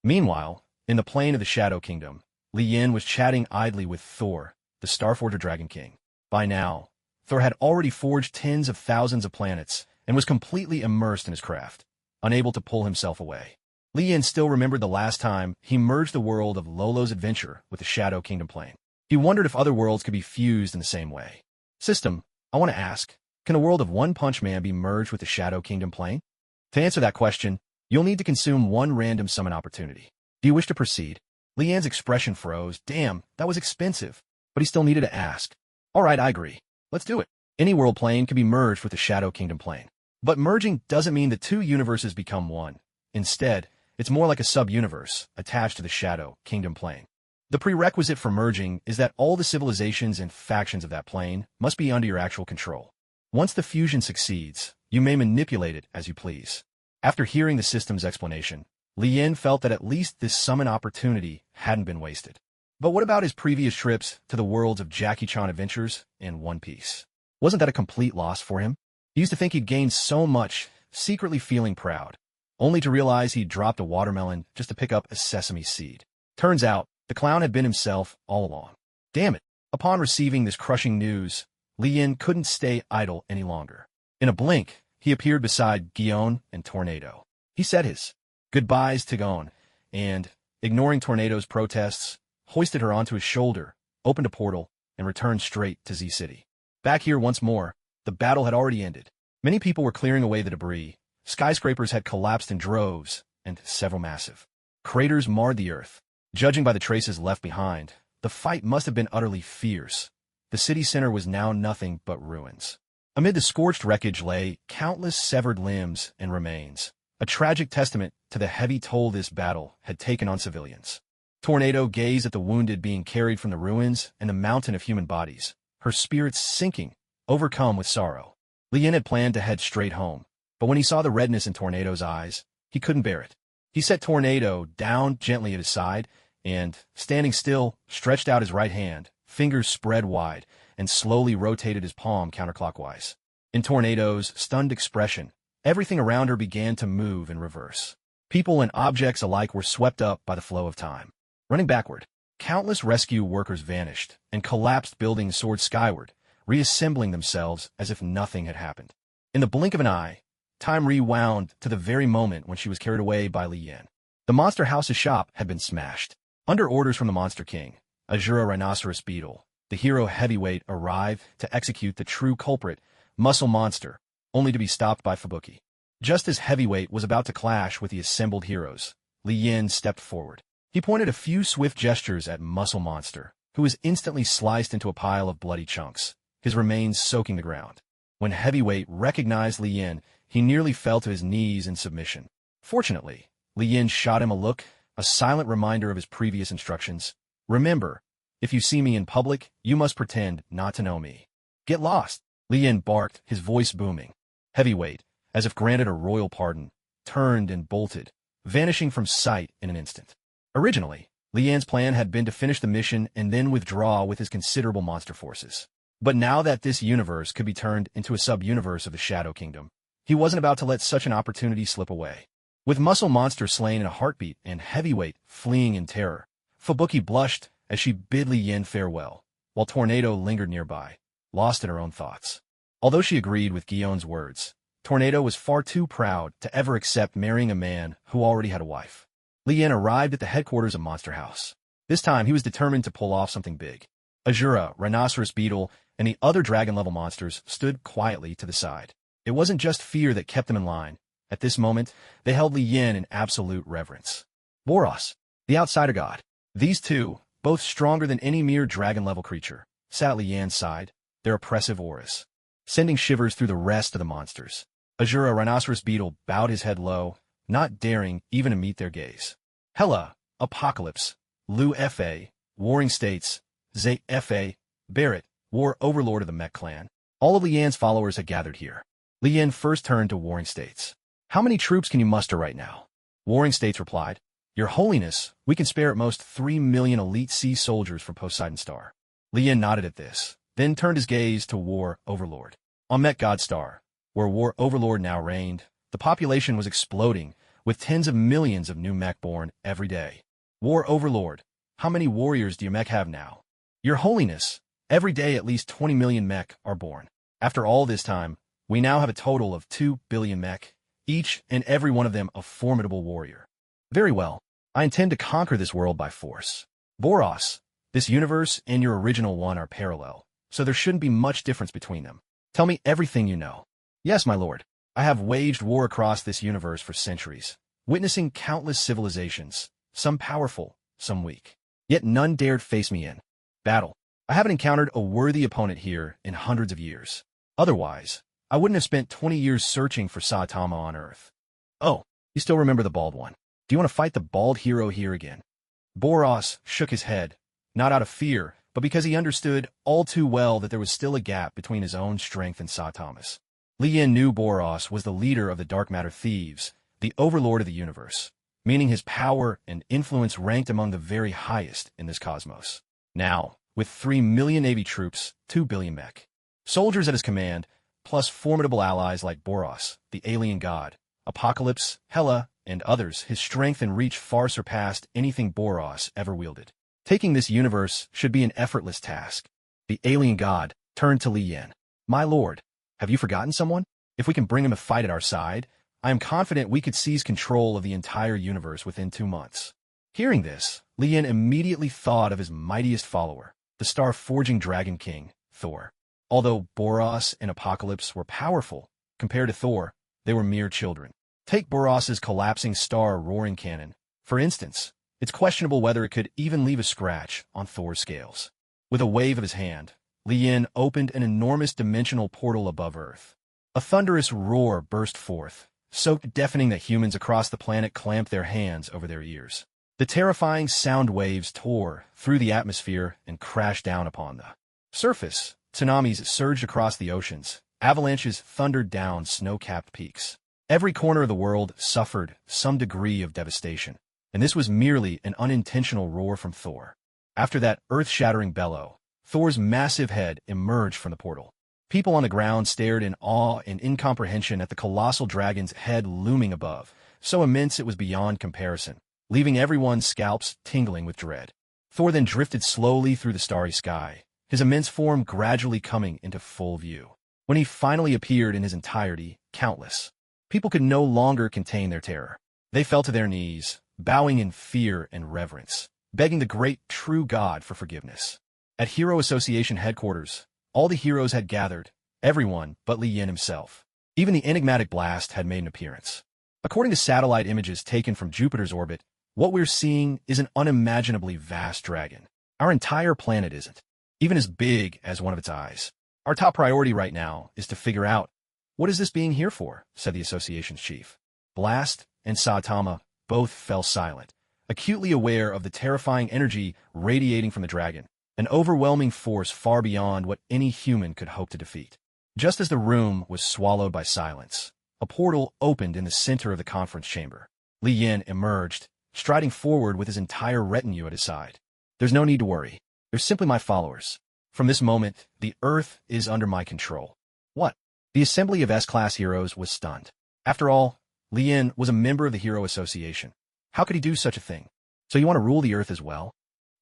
Meanwhile, in the plain of the Shadow Kingdom, Li Yan was chatting idly with Thor, the Starforger Dragon King. By now, Thor had already forged tens of thousands of planets and was completely immersed in his craft, unable to pull himself away. Li Yan still remembered the last time he merged the world of Lolo's adventure with the Shadow Kingdom plane. He wondered if other worlds could be fused in the same way. "System, I want to ask, can a world of One Punch Man be merged with the Shadow Kingdom plane?" To answer that question, you'll need to consume one random summon opportunity. Do you wish to proceed? Li Yan's expression froze. Damn, that was expensive. But he still needed to ask. "All right, I agree. Let's do it." Any world plane can be merged with the Shadow Kingdom plane. But merging doesn't mean the two universes become one. Instead, it's more like a sub-universe attached to the Shadow Kingdom plane. The prerequisite for merging is that all the civilizations and factions of that plane must be under your actual control. Once the fusion succeeds, you may manipulate it as you please. After hearing the system's explanation, Li Yan felt that at least this summon opportunity hadn't been wasted. But what about his previous trips to the worlds of Jackie Chan Adventures and One Piece? Wasn't that a complete loss for him? He used to think he'd gained so much, secretly feeling proud, only to realize he'd dropped a watermelon just to pick up a sesame seed. Turns out, the clown had been himself all along. Damn it. Upon receiving this crushing news, Li Yan couldn't stay idle any longer. In a blink, he appeared beside Guion and Tornado. He said his goodbyes to Gon, and, ignoring Tornado's protests, hoisted her onto his shoulder, opened a portal, and returned straight to Z-City. Back here once more, the battle had already ended. Many people were clearing away the debris. Skyscrapers had collapsed in droves, and several massive craters marred the earth. Judging by the traces left behind, the fight must have been utterly fierce. The city center was now nothing but ruins. Amid the scorched wreckage lay countless severed limbs and remains, a tragic testament to the heavy toll this battle had taken on civilians. Tornado gazed at the wounded being carried from the ruins and the mountain of human bodies, her spirits sinking, overcome with sorrow. Lien had planned to head straight home, but when he saw the redness in Tornado's eyes, he couldn't bear it. He set Tornado down gently at his side and, standing still, stretched out his right hand, fingers spread wide, and slowly rotated his palm counterclockwise. In Tornado's stunned expression, everything around her began to move in reverse. People and objects alike were swept up by the flow of time. Running backward, countless rescue workers vanished, and collapsed buildings soared skyward, reassembling themselves as if nothing had happened. In the blink of an eye, time rewound to the very moment when she was carried away by Lien. The Monster House's shop had been smashed. Under orders from the Monster King, Azura Rhinoceros Beetle, the hero heavyweight arrived to execute the true culprit, Muscle Monster, only to be stopped by Fubuki. Just as Heavyweight was about to clash with the assembled heroes, Lien stepped forward. He pointed a few swift gestures at Muscle Monster, who was instantly sliced into a pile of bloody chunks, his remains soaking the ground. When Heavyweight recognized Lien, he nearly fell to his knees in submission. Fortunately, Lien shot him a look, a silent reminder of his previous instructions. Remember, if you see me in public, you must pretend not to know me. Get lost, Lien barked, his voice booming. Heavyweight, as if granted a royal pardon, turned and bolted, vanishing from sight in an instant. Originally, Lien's plan had been to finish the mission and then withdraw with his considerable monster forces. But now that this universe could be turned into a sub-universe of the Shadow Kingdom, he wasn't about to let such an opportunity slip away. With Muscle Monster slain in a heartbeat and Heavyweight fleeing in terror, Fubuki blushed as she bid Lien farewell, while Tornado lingered nearby, lost in her own thoughts. Although she agreed with Guillaume's words, Tornado was far too proud to ever accept marrying a man who already had a wife. Lien arrived at the headquarters of Monster House. This time he was determined to pull off something big. Azura, Rhinoceros Beetle, and the other dragon-level monsters stood quietly to the side. It wasn't just fear that kept them in line. At this moment, they held Lien in absolute reverence. Boros, the outsider god. These two, both stronger than any mere dragon-level creature, sat at Lien's side, their oppressive auras, sending shivers through the rest of the monsters. Azura Rhinoceros Beetle bowed his head low, not daring even to meet their gaze. Hela, Apocalypse, Lu Fa, Warring States, Zay Fa, Barrett, War Overlord of the Mech Clan. All of Lien's followers had gathered here. Lien first turned to Warring States. How many troops can you muster right now? Warring States replied, Your Holiness, we can spare at most 3 million elite sea soldiers from Poseidon Star. Lien nodded at this, then turned his gaze to War Overlord. On Mech God Star, where War Overlord now reigned, the population was exploding, with tens of millions of new mech born every day. War Overlord, how many warriors do your mech have now? Your Holiness, every day at least 20 million mech are born. After all this time, we now have a total of 2 billion mech, each and every one of them a formidable warrior. Very well, I intend to conquer this world by force. Boros, this universe and your original one are parallel, so there shouldn't be much difference between them. Tell me everything you know. Yes, my lord. I have waged war across this universe for centuries, witnessing countless civilizations, some powerful, some weak. Yet none dared face me in battle. I haven't encountered a worthy opponent here in hundreds of years. Otherwise, I wouldn't have spent 20 years searching for Saitama on Earth. Oh, you still remember the bald one. Do you want to fight the bald hero here again? Boros shook his head, not out of fear, but because he understood all too well that there was still a gap between his own strength and Saitama's. Lien knew Boros was the leader of the Dark Matter Thieves, the overlord of the universe, meaning his power and influence ranked among the very highest in this cosmos. Now, with 3 million Navy troops, 2 billion mech, soldiers at his command, plus formidable allies like Boros, the alien god, Apocalypse, Hela, and others, his strength and reach far surpassed anything Boros ever wielded. Taking this universe should be an effortless task. The alien god turned to Lien. My lord, have you forgotten someone? If we can bring him a fight at our side, I am confident we could seize control of the entire universe within 2 months. Hearing this, Lien immediately thought of his mightiest follower, the star-forging Dragon King, Thor. Although Boros and Apocalypse were powerful, compared to Thor, they were mere children. Take Boros's collapsing star roaring cannon, for instance. It's questionable whether it could even leave a scratch on Thor's scales. With a wave of his hand, Lien opened an enormous dimensional portal above Earth. A thunderous roar burst forth, so deafening that humans across the planet clamped their hands over their ears. The terrifying sound waves tore through the atmosphere and crashed down upon the surface. Tsunamis surged across the oceans. Avalanches thundered down snow-capped peaks. Every corner of the world suffered some degree of devastation, and this was merely an unintentional roar from Thor. After that earth-shattering bellow, Thor's massive head emerged from the portal. People on the ground stared in awe and incomprehension at the colossal dragon's head looming above, so immense it was beyond comparison, leaving everyone's scalps tingling with dread. Thor then drifted slowly through the starry sky, his immense form gradually coming into full view. When he finally appeared in his entirety, countless people could no longer contain their terror. They fell to their knees, bowing in fear and reverence, begging the great true God for forgiveness. At Hero Association headquarters, all the heroes had gathered, everyone but Lien himself. Even the enigmatic blast had made an appearance. According to satellite images taken from Jupiter's orbit, what we're seeing is an unimaginably vast dragon. Our entire planet isn't even as big as one of its eyes. Our top priority right now is to figure out, what is this being here for, said the association's chief. Blast and Saitama both fell silent, acutely aware of the terrifying energy radiating from the dragon, an overwhelming force far beyond what any human could hope to defeat. Just as the room was swallowed by silence, a portal opened in the center of the conference chamber. Lien emerged, striding forward with his entire retinue at his side. There's no need to worry. They're simply my followers. From this moment, the Earth is under my control. What? The assembly of S-class heroes was stunned. After all, Lien was a member of the Hero Association. How could he do such a thing? So you want to rule the Earth as well?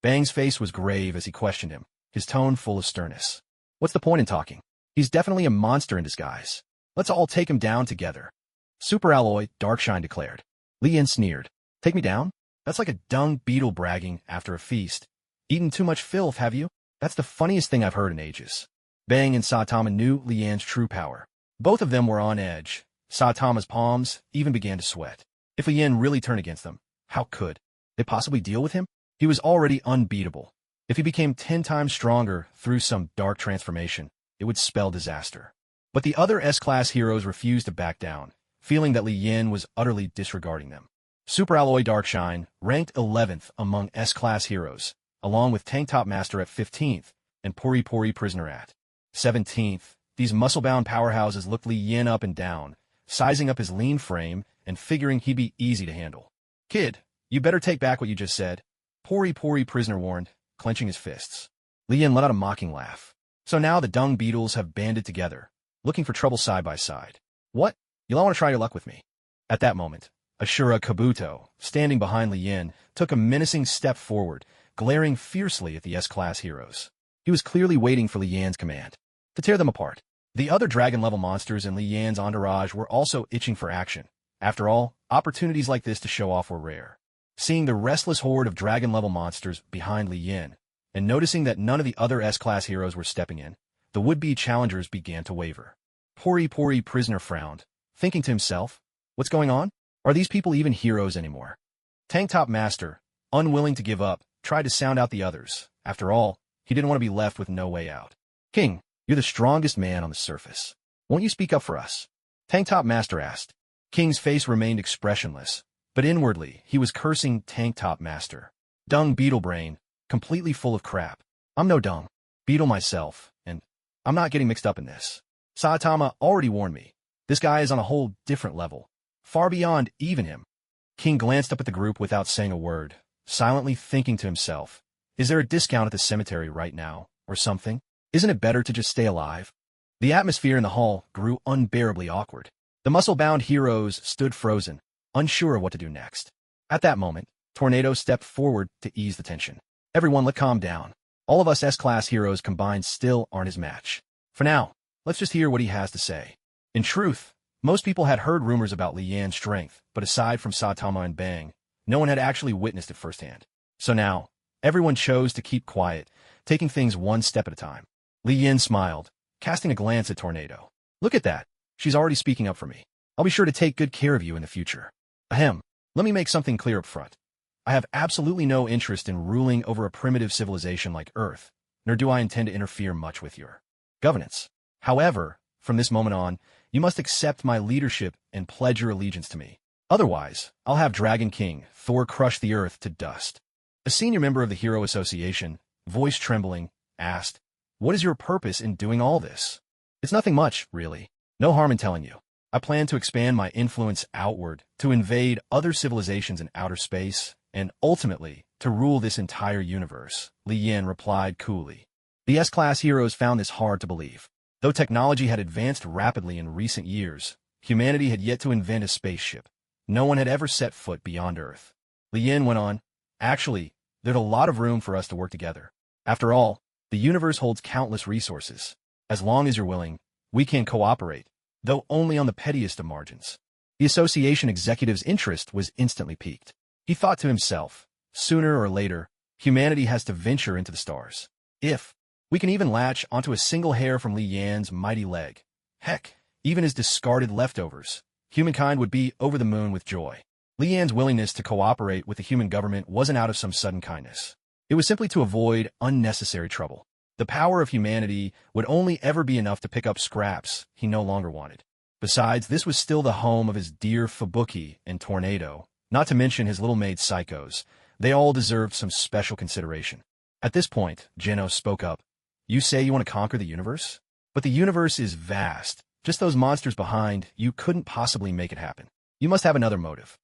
Bang's face was grave as he questioned him, his tone full of sternness. What's the point in talking? He's definitely a monster in disguise. Let's all take him down together. Super Alloy, Darkshine declared. Lien sneered. Take me down? That's like a dung beetle bragging after a feast. Eaten too much filth, have you? That's the funniest thing I've heard in ages. Bang and Saitama knew Lien's true power. Both of them were on edge. Saitama's palms even began to sweat. If Lien really turned against them, how could they possibly deal with him? He was already unbeatable. If he became 10 times stronger through some dark transformation, it would spell disaster. But the other S-class heroes refused to back down, feeling that Lien was utterly disregarding them. Super Alloy Darkshine ranked 11th among S-class heroes, along with Tank Top Master at 15th and Pori Pori Prisoner at 17th. These muscle-bound powerhouses looked Lien up and down, sizing up his lean frame and figuring he'd be easy to handle. Kid, you better take back what you just said, Pori Pori Prisoner warned, clenching his fists. Lien let out a mocking laugh. So now the dung beetles have banded together, looking for trouble side by side. What? You'll want to try your luck with me. At that moment, Ashura Kabuto, standing behind Lien, took a menacing step forward, glaring fiercely at the S-class heroes. He was clearly waiting for Lien's command to tear them apart. The other dragon-level monsters in Lien's entourage were also itching for action. After all, opportunities like this to show off were rare. Seeing the restless horde of dragon-level monsters behind Lien, and noticing that none of the other S-class heroes were stepping in, the would-be challengers began to waver. Pori Pori Prisoner frowned, thinking to himself, what's going on? Are these people even heroes anymore? Tank Top Master, unwilling to give up, tried to sound out the others. After all, he didn't want to be left with no way out. King, you're the strongest man on the surface. Won't you speak up for us? Tank Top Master asked. King's face remained expressionless, but inwardly he was cursing Tank Top Master. Dung beetle brain, completely full of crap. I'm no dung beetle myself, and I'm not getting mixed up in this. Saitama already warned me. This guy is on a whole different level, far beyond even him. King glanced up at the group without saying a word, silently thinking to himself, is there a discount at the cemetery right now, or something? Isn't it better to just stay alive? The atmosphere in the hall grew unbearably awkward. The muscle-bound heroes stood frozen, unsure of what to do next. At that moment, Tornado stepped forward to ease the tension. Everyone, let calm down. All of us S-class heroes combined still aren't his match. For now, let's just hear what he has to say. In truth, most people had heard rumors about Lien's strength, but aside from Saitama and Bang, no one had actually witnessed it firsthand. So now, everyone chose to keep quiet, taking things one step at a time. Lien smiled, casting a glance at Tornado. Look at that. She's already speaking up for me. I'll be sure to take good care of you in the future. Ahem. Let me make something clear up front. I have absolutely no interest in ruling over a primitive civilization like Earth, nor do I intend to interfere much with your governance. However, from this moment on, you must accept my leadership and pledge your allegiance to me. Otherwise, I'll have Dragon King Thor crush the Earth to dust. A senior member of the Hero Association, voice trembling, asked, "What is your purpose in doing all this?" "It's nothing much, really. No harm in telling you. I plan to expand my influence outward, to invade other civilizations in outer space, and ultimately, to rule this entire universe," Li Yin replied coolly. The S-Class heroes found this hard to believe. Though technology had advanced rapidly in recent years, humanity had yet to invent a spaceship. No one had ever set foot beyond Earth. Li Yin went on, "Actually, there's a lot of room for us to work together. After all, the universe holds countless resources. As long as you're willing, we can cooperate, though only on the pettiest of margins." The association executive's interest was instantly piqued. He thought to himself, sooner or later, humanity has to venture into the stars. If we can even latch onto a single hair from Li Yan's mighty leg, heck, even his discarded leftovers, humankind would be over the moon with joy. Li Yan's willingness to cooperate with the human government wasn't out of some sudden kindness. It was simply to avoid unnecessary trouble. The power of humanity would only ever be enough to pick up scraps he no longer wanted. Besides, this was still the home of his dear Fubuki and Tornado, not to mention his little maid Psychos. They all deserved some special consideration. At this point, Genos spoke up. "You say you want to conquer the universe? But the universe is vast. Just those monsters behind, you couldn't possibly make it happen. You must have another motive."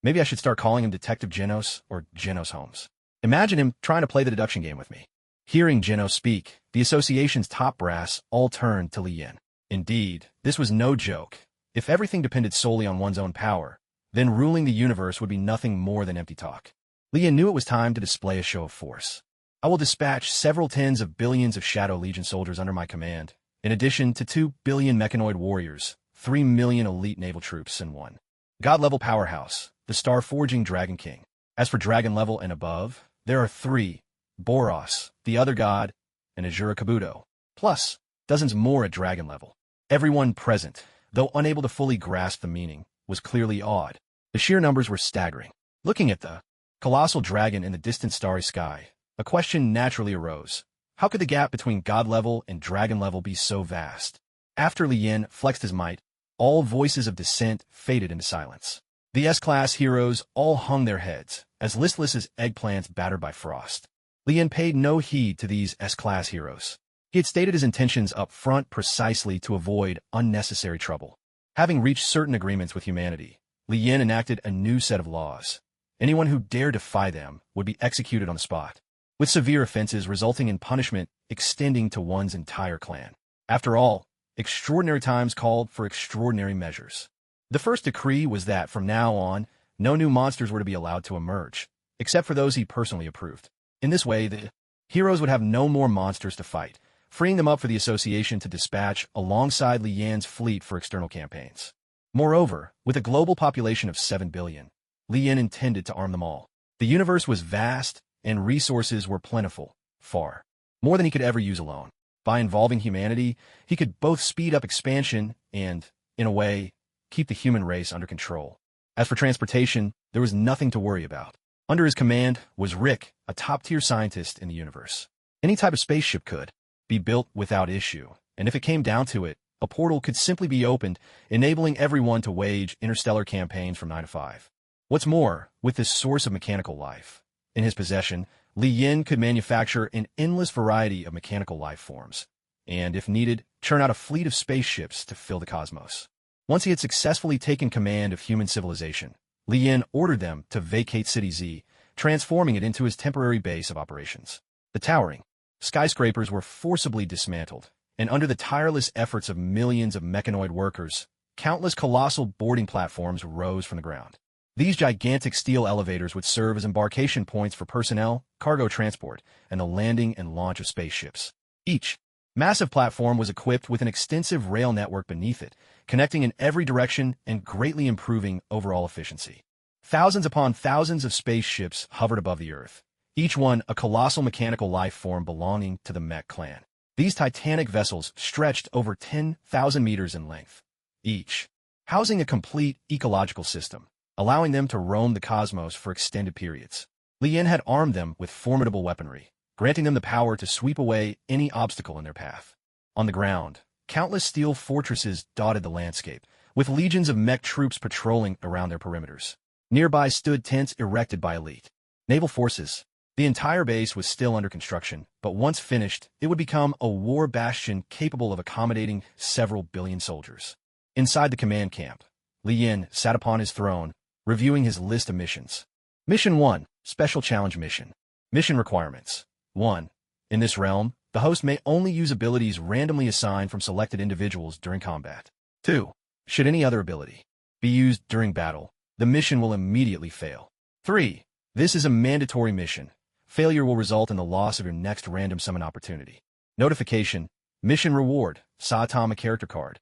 Maybe I should start calling him Detective Genos or Genos Holmes. Imagine him trying to play the deduction game with me. Hearing Genos speak, the association's top brass all turned to Li Yin. Indeed, this was no joke. If everything depended solely on one's own power, then ruling the universe would be nothing more than empty talk. Li Yin knew it was time to display a show of force. "I will dispatch several tens of billions of Shadow Legion soldiers under my command, in addition to 2 billion mechanoid warriors, 3 million elite naval troops, and 1 God-level powerhouse, the star-forging Dragon King. As for dragon level and above, there are 3, Boros, the other god, and Azura Kabuto, plus dozens more at dragon level." Everyone present, though unable to fully grasp the meaning, was clearly awed. The sheer numbers were staggering. Looking at the colossal dragon in the distant starry sky, a question naturally arose. How could the gap between god level and dragon level be so vast? After Li Yin flexed his might, all voices of dissent faded into silence. The S-Class heroes all hung their heads, as listless as eggplants battered by frost. Li Yin paid no heed to these S-Class heroes. He had stated his intentions up front precisely to avoid unnecessary trouble. Having reached certain agreements with humanity, Li Yin enacted a new set of laws. Anyone who dared defy them would be executed on the spot, with severe offenses resulting in punishment extending to one's entire clan. After all, extraordinary times called for extraordinary measures. The first decree was that from now on, no new monsters were to be allowed to emerge, except for those he personally approved. In this way, the heroes would have no more monsters to fight, freeing them up for the association to dispatch alongside Li Yan's fleet for external campaigns. Moreover, with a global population of 7 billion, Li Yin intended to arm them all. The universe was vast, and resources were plentiful, far more than he could ever use alone. By involving humanity, he could both speed up expansion and, in a way, keep the human race under control. As for transportation, there was nothing to worry about. Under his command was Rick, a top-tier scientist in the universe. Any type of spaceship could be built without issue, and if it came down to it, a portal could simply be opened, enabling everyone to wage interstellar campaigns from 9 to 5. What's more, with this source of mechanical life in his possession, Li Yin could manufacture an endless variety of mechanical life forms, and, if needed, churn out a fleet of spaceships to fill the cosmos. Once he had successfully taken command of human civilization, Li Yin ordered them to vacate City Z, transforming it into his temporary base of operations. The towering skyscrapers were forcibly dismantled, and under the tireless efforts of millions of mechanoid workers, countless colossal boarding platforms rose from the ground. These gigantic steel elevators would serve as embarkation points for personnel, cargo transport, and the landing and launch of spaceships. Each massive platform was equipped with an extensive rail network beneath it, connecting in every direction and greatly improving overall efficiency. Thousands upon thousands of spaceships hovered above the Earth, each one a colossal mechanical life form belonging to the Mech clan. These titanic vessels stretched over 10,000 meters in length, each housing a complete ecological system, allowing them to roam the cosmos for extended periods. Lien had armed them with formidable weaponry, granting them the power to sweep away any obstacle in their path. On the ground, countless steel fortresses dotted the landscape, with legions of mech troops patrolling around their perimeters. Nearby stood tents erected by elite naval forces. The entire base was still under construction, but once finished, it would become a war bastion capable of accommodating several billion soldiers. Inside the command camp, Lien sat upon his throne, reviewing his list of missions. Mission 1, Special Challenge Mission. Mission Requirements. 1. In this realm, the host may only use abilities randomly assigned from selected individuals during combat. 2. Should any other ability be used during battle, the mission will immediately fail. 3. This is a mandatory mission. Failure will result in the loss of your next random summon opportunity. Notification. Mission Reward. Saitama Character Card.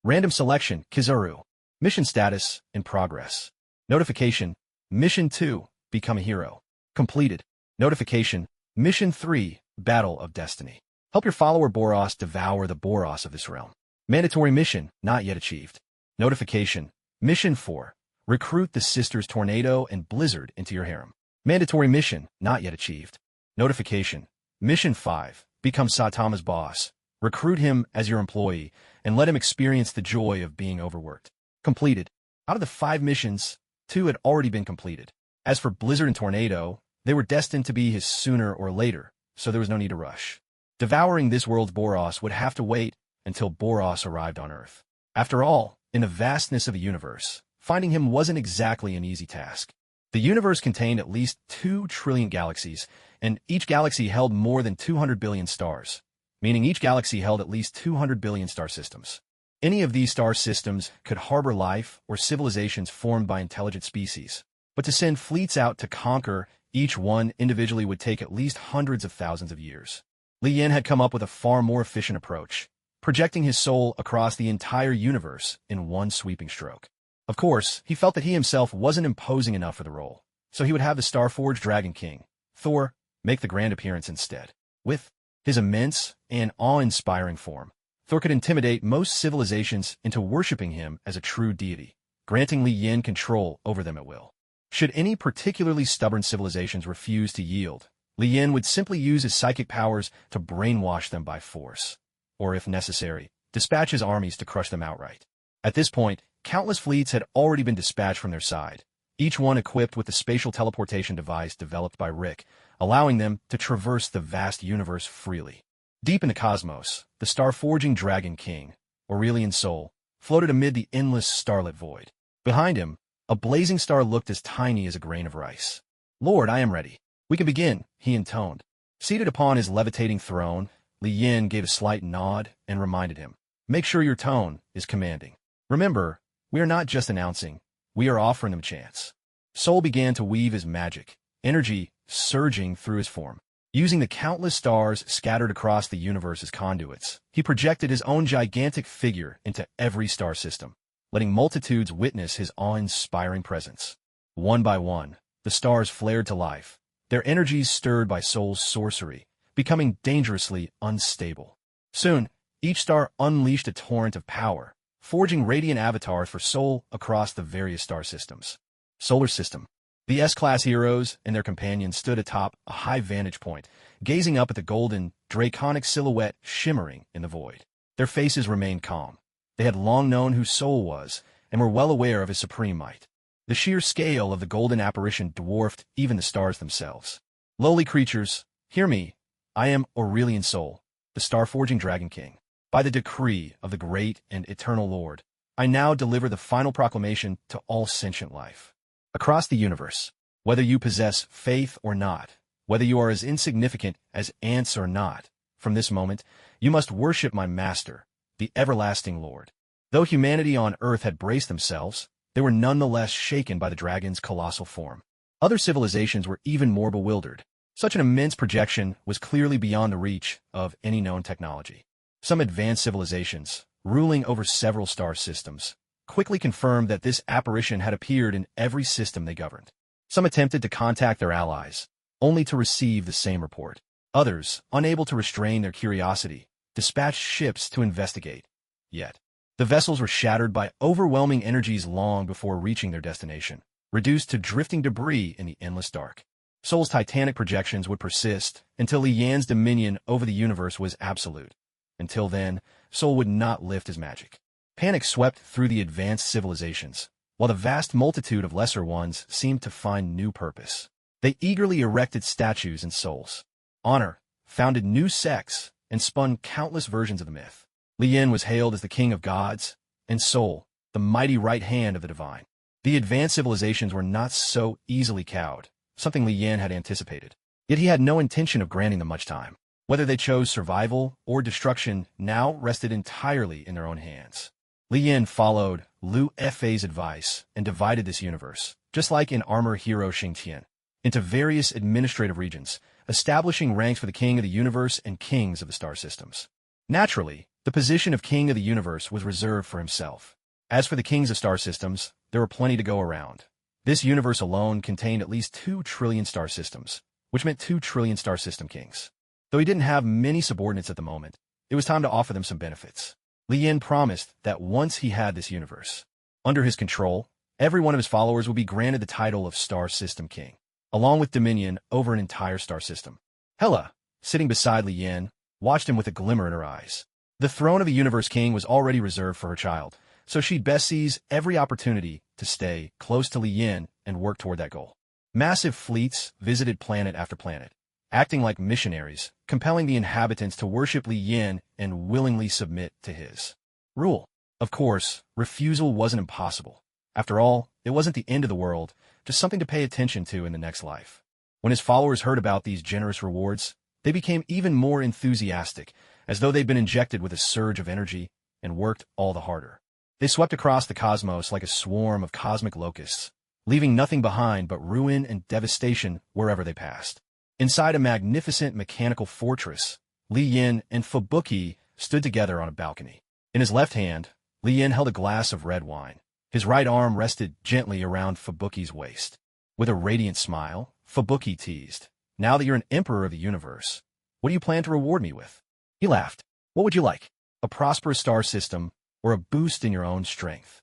Random Selection. Kizaru. Mission Status. In progress. Notification. Mission 2. Become a hero. Completed. Notification. Mission 3. Battle of Destiny. Help your follower Boros devour the Boros of this realm. Mandatory mission. Not yet achieved. Notification. Mission 4. Recruit the Sisters Tornado and Blizzard into your harem. Mandatory mission. Not yet achieved. Notification. Mission 5. Become Saitama's boss. Recruit him as your employee and let him experience the joy of being overworked. Completed. Out of the 5 missions, 2 had already been completed. As for Blizzard and Tornado, they were destined to be his sooner or later, so there was no need to rush. Devouring this world's Boros would have to wait until Boros arrived on Earth. After all, in the vastness of the universe, finding him wasn't exactly an easy task. The universe contained at least 2 trillion galaxies, and each galaxy held more than 200 billion stars, meaning each galaxy held at least 200 billion star systems. Any of these star systems could harbor life or civilizations formed by intelligent species, but to send fleets out to conquer each one individually would take at least hundreds of thousands of years. Lien had come up with a far more efficient approach, projecting his soul across the entire universe in one sweeping stroke. Of course, he felt that he himself wasn't imposing enough for the role, so he would have the Starforged Dragon King, Thor, make the grand appearance instead. With his immense and awe-inspiring form, Thor could intimidate most civilizations into worshipping him as a true deity, granting Lien control over them at will. Should any particularly stubborn civilizations refuse to yield, Lien would simply use his psychic powers to brainwash them by force, or if necessary, dispatch his armies to crush them outright. At this point, countless fleets had already been dispatched from their side, each one equipped with the spatial teleportation device developed by Rick, allowing them to traverse the vast universe freely. Deep in the cosmos, the star-forging Dragon King, Aurelian Soul, floated amid the endless starlit void. Behind him, a blazing star looked as tiny as a grain of rice. "Lord, I am ready. We can begin," he intoned. Seated upon his levitating throne, Lien gave a slight nod and reminded him, "Make sure your tone is commanding. Remember, we are not just announcing, we are offering them a chance." Soul began to weave his magic, energy surging through his form. Using the countless stars scattered across the universe as conduits, he projected his own gigantic figure into every star system, letting multitudes witness his awe-inspiring presence. One by one, the stars flared to life, their energies stirred by Soul's sorcery, becoming dangerously unstable. Soon, each star unleashed a torrent of power, forging radiant avatars for Soul across the various star systems. Solar System. The S-Class heroes and their companions stood atop a high vantage point, gazing up at the golden, draconic silhouette shimmering in the void. Their faces remained calm. They had long known who Soul was, and were well aware of his supreme might. The sheer scale of the golden apparition dwarfed even the stars themselves. "Lowly creatures, hear me. I am Aurelian Soul, the star-forging Dragon King. By the decree of the great and eternal Lord, I now deliver the final proclamation to all sentient life. Across the universe, whether you possess faith or not, whether you are as insignificant as ants or not, from this moment, you must worship my master, the everlasting Lord." Though humanity on Earth had braced themselves, they were nonetheless shaken by the dragon's colossal form. Other civilizations were even more bewildered. Such an immense projection was clearly beyond the reach of any known technology. Some advanced civilizations, ruling over several star systems, quickly confirmed that this apparition had appeared in every system they governed. Some attempted to contact their allies, only to receive the same report. Others, unable to restrain their curiosity, dispatched ships to investigate. Yet, the vessels were shattered by overwhelming energies long before reaching their destination, reduced to drifting debris in the endless dark. Sol's titanic projections would persist until Li Yan's dominion over the universe was absolute. Until then, Sol would not lift his magic. Panic swept through the advanced civilizations, while the vast multitude of lesser ones seemed to find new purpose. They eagerly erected statues in Sol's honor, founded new sects, and spun countless versions of the myth. Li Yan was hailed as the king of gods, and Sol, the mighty right hand of the divine. The advanced civilizations were not so easily cowed, something Li Yan had anticipated. Yet he had no intention of granting them much time. Whether they chose survival or destruction now rested entirely in their own hands. Li Yan followed Liu Fei's advice and divided this universe, just like in Armor Hero Shenghuang, into various administrative regions, establishing ranks for the king of the universe and kings of the star systems. Naturally, the position of king of the universe was reserved for himself. As for the kings of star systems, there were plenty to go around. This universe alone contained at least 2 trillion star systems, which meant 2 trillion star system kings. Though he didn't have many subordinates at the moment, it was time to offer them some benefits. Li Yan promised that once he had this universe under his control, every one of his followers would be granted the title of Star System King, along with dominion over an entire star system. Hela, sitting beside Li Yan, watched him with a glimmer in her eyes. The throne of a universe king was already reserved for her child, so she'd best seize every opportunity to stay close to Li Yan and work toward that goal. Massive fleets visited planet after planet, acting like missionaries, compelling the inhabitants to worship Li Yan and willingly submit to his rule. Of course, refusal wasn't impossible. After all, it wasn't the end of the world, just something to pay attention to in the next life. When his followers heard about these generous rewards, they became even more enthusiastic, as though they'd been injected with a surge of energy and worked all the harder. They swept across the cosmos like a swarm of cosmic locusts, leaving nothing behind but ruin and devastation wherever they passed. Inside a magnificent mechanical fortress, Li Yan and Fubuki stood together on a balcony. In his left hand, Li Yan held a glass of red wine. His right arm rested gently around Fubuki's waist. With a radiant smile, Fubuki teased, "Now that you're an emperor of the universe, what do you plan to reward me with?" He laughed. "What would you like? A prosperous star system, or a boost in your own strength?"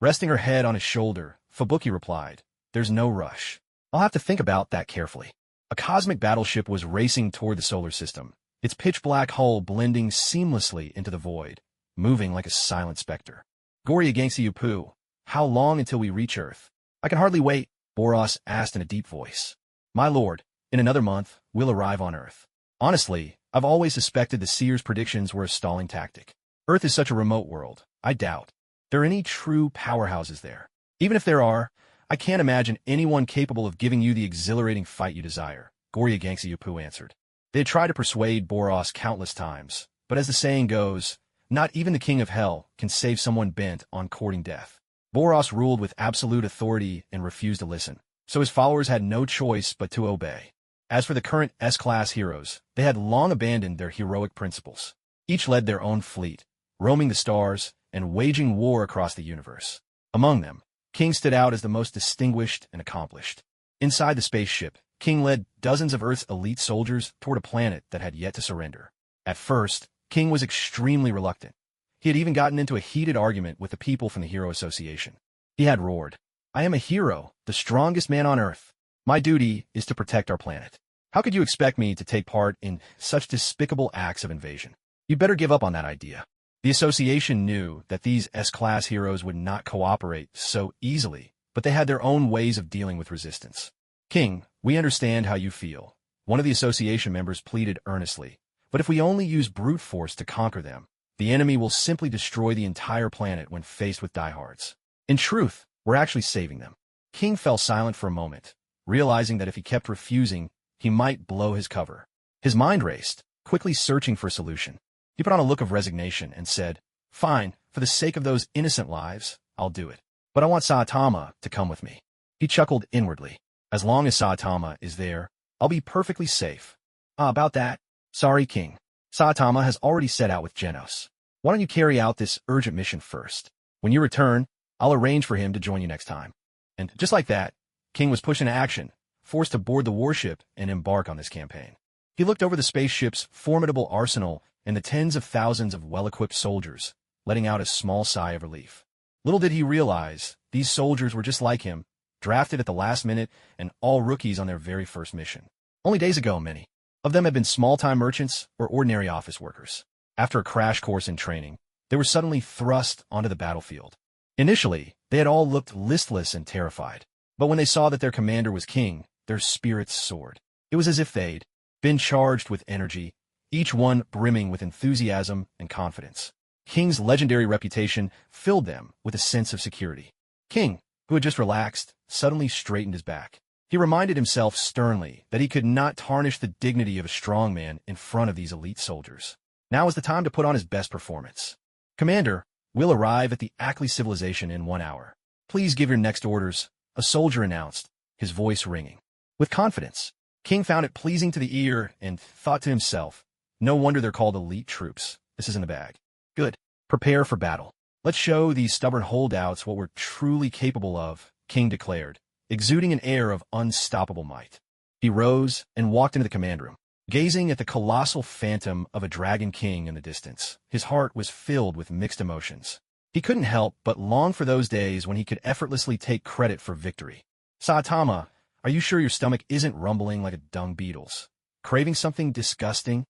Resting her head on his shoulder, Fubuki replied, "There's no rush. I'll have to think about that carefully." A cosmic battleship was racing toward the solar system, its pitch-black hull blending seamlessly into the void, moving like a silent specter. "Goria Gangsi Yupu, how long until we reach Earth?" "I can hardly wait," Boros asked in a deep voice. "My lord, in another month, we'll arrive on Earth." Honestly, I've always suspected the seer's predictions were a stalling tactic. Earth is such a remote world, I doubt there are any true powerhouses there. Even if there are, I can't imagine anyone capable of giving you the exhilarating fight you desire, Goria Gangsi Yupu answered. They had tried to persuade Boros countless times, but as the saying goes, not even the king of hell can save someone bent on courting death. Boros ruled with absolute authority and refused to listen, so his followers had no choice but to obey. As for the current S-class heroes, they had long abandoned their heroic principles. Each led their own fleet, roaming the stars and waging war across the universe. Among them, King stood out as the most distinguished and accomplished. Inside the spaceship, King led dozens of Earth's elite soldiers toward a planet that had yet to surrender. At first, King was extremely reluctant. He had even gotten into a heated argument with the people from the Hero Association. He had roared, "I am a hero, the strongest man on Earth. My duty is to protect our planet. How could you expect me to take part in such despicable acts of invasion? You better give up on that idea." The association knew that these S-class heroes would not cooperate so easily, but they had their own ways of dealing with resistance. "King, we understand how you feel," one of the association members pleaded earnestly. "But if we only use brute force to conquer them, the enemy will simply destroy the entire planet when faced with diehards. In truth, we're actually saving them." King fell silent for a moment, realizing that if he kept refusing, he might blow his cover. His mind raced, quickly searching for a solution. He put on a look of resignation and said, "Fine, for the sake of those innocent lives, I'll do it. But I want Saitama to come with me." He chuckled inwardly. "As long as Saitama is there, I'll be perfectly safe." About that, sorry, King. Saitama has already set out with Genos. Why don't you carry out this urgent mission first? When you return, I'll arrange for him to join you next time." And just like that, King was pushed into action, forced to board the warship and embark on this campaign. He looked over the spaceship's formidable arsenal and the tens of thousands of well-equipped soldiers, letting out a small sigh of relief. Little did he realize, these soldiers were just like him, drafted at the last minute and all rookies on their very first mission. Only days ago, many of them had been small-time merchants or ordinary office workers. After a crash course in training, they were suddenly thrust onto the battlefield. Initially, they had all looked listless and terrified, but when they saw that their commander was king, their spirits soared. It was as if they'd been charged with energy, each one brimming with enthusiasm and confidence. King's legendary reputation filled them with a sense of security. King, who had just relaxed, suddenly straightened his back. He reminded himself sternly that he could not tarnish the dignity of a strong man in front of these elite soldiers. Now was the time to put on his best performance. Commander, we'll arrive at the Ackley civilization in 1 hour. Please give your next orders, a soldier announced, his voice ringing. With confidence, King found it pleasing to the ear and thought to himself, no wonder they're called elite troops. This is in the bag. Good. Prepare for battle. Let's show these stubborn holdouts what we're truly capable of, King declared, exuding an air of unstoppable might. He rose and walked into the command room. Gazing at the colossal phantom of a dragon king in the distance, his heart was filled with mixed emotions. He couldn't help but long for those days when he could effortlessly take credit for victory. Saitama, are you sure your stomach isn't rumbling like a dung beetle's? Craving something disgusting?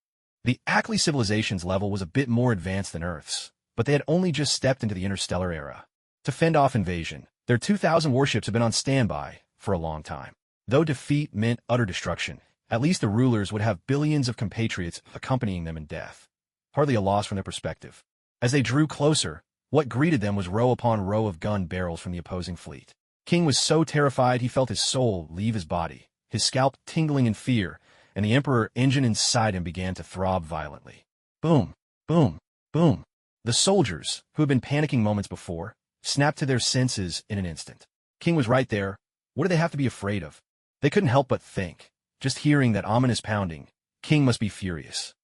The Ackley civilization's level was a bit more advanced than Earth's, but they had only just stepped into the interstellar era. To fend off invasion, their 2,000 warships had been on standby for a long time. Though defeat meant utter destruction, at least the rulers would have billions of compatriots accompanying them in death. Hardly a loss from their perspective. As they drew closer, what greeted them was row upon row of gun barrels from the opposing fleet. King was so terrified he felt his soul leave his body, his scalp tingling in fear, and the Emperor engine inside him began to throb violently. Boom, boom, boom. The soldiers, who had been panicking moments before, snapped to their senses in an instant. King was right there. What did they have to be afraid of? They couldn't help but think, just hearing that ominous pounding, King must be furious.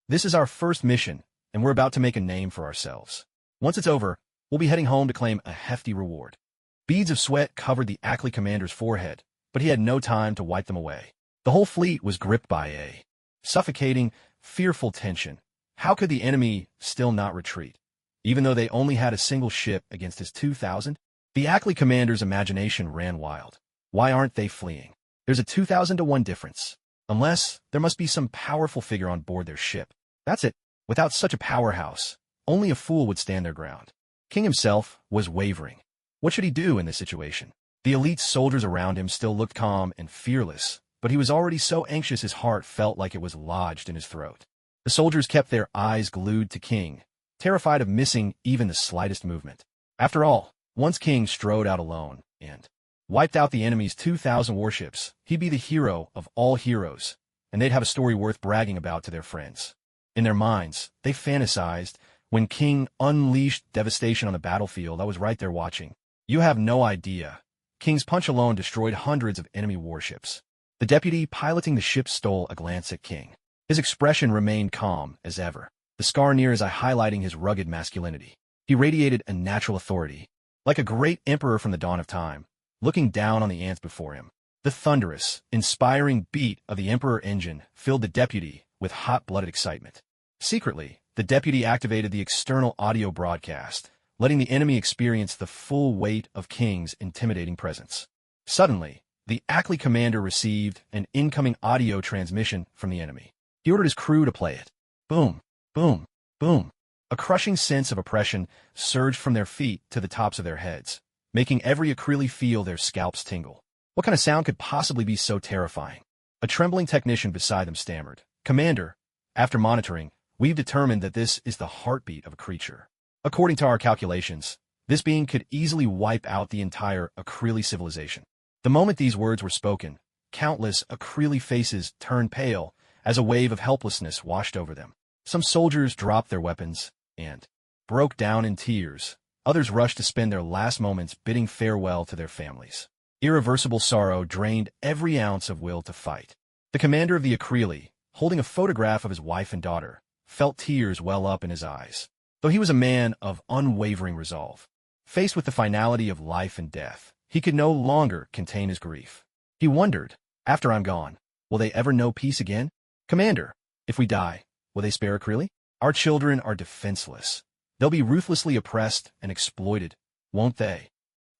This is our first mission, and we're about to make a name for ourselves. Once it's over, we'll be heading home to claim a hefty reward. Beads of sweat covered the Ackley commander's forehead, but he had no time to wipe them away. The whole fleet was gripped by a suffocating, fearful tension. How could the enemy still not retreat? Even though they only had a single ship against his 2,000? The Ackley commander's imagination ran wild. Why aren't they fleeing? There's a 2,000 to 1 difference. Unless there must be some powerful figure on board their ship. That's it. Without such a powerhouse, only a fool would stand their ground. King himself was wavering. What should he do in this situation? The elite soldiers around him still looked calm and fearless, but he was already so anxious his heart felt like it was lodged in his throat. The soldiers kept their eyes glued to King, terrified of missing even the slightest movement. After all, once King strode out alone and wiped out the enemy's 2,000 warships, he'd be the hero of all heroes, and they'd have a story worth bragging about to their friends. In their minds, they fantasized, when King unleashed devastation on the battlefield, I was right there watching. You have no idea. King's punch alone destroyed hundreds of enemy warships. The deputy piloting the ship stole a glance at King. His expression remained calm as ever, the scar near his eye highlighting his rugged masculinity. He radiated a natural authority, like a great emperor from the dawn of time, looking down on the ants before him. The thunderous, inspiring beat of the Emperor engine filled the deputy with hot-blooded excitement. Secretly, the deputy activated the external audio broadcast, letting the enemy experience the full weight of King's intimidating presence. Suddenly, the Ackley commander received an incoming audio transmission from the enemy. He ordered his crew to play it. Boom, boom, boom. A crushing sense of oppression surged from their feet to the tops of their heads, making every Acrylli feel their scalps tingle. What kind of sound could possibly be so terrifying? A trembling technician beside them stammered, "Commander, after monitoring, we've determined that this is the heartbeat of a creature. According to our calculations, this being could easily wipe out the entire Acrylli civilization." The moment these words were spoken, countless Acrylli faces turned pale as a wave of helplessness washed over them. Some soldiers dropped their weapons and broke down in tears. Others rushed to spend their last moments bidding farewell to their families. Irreversible sorrow drained every ounce of will to fight. The commander of the Acrylli, holding a photograph of his wife and daughter, felt tears well up in his eyes. Though he was a man of unwavering resolve, faced with the finality of life and death, he could no longer contain his grief. He wondered, after I'm gone, will they ever know peace again? Commander, if we die, Will they spare Akreeli? Our children are defenseless. They'll be ruthlessly oppressed and exploited, won't they?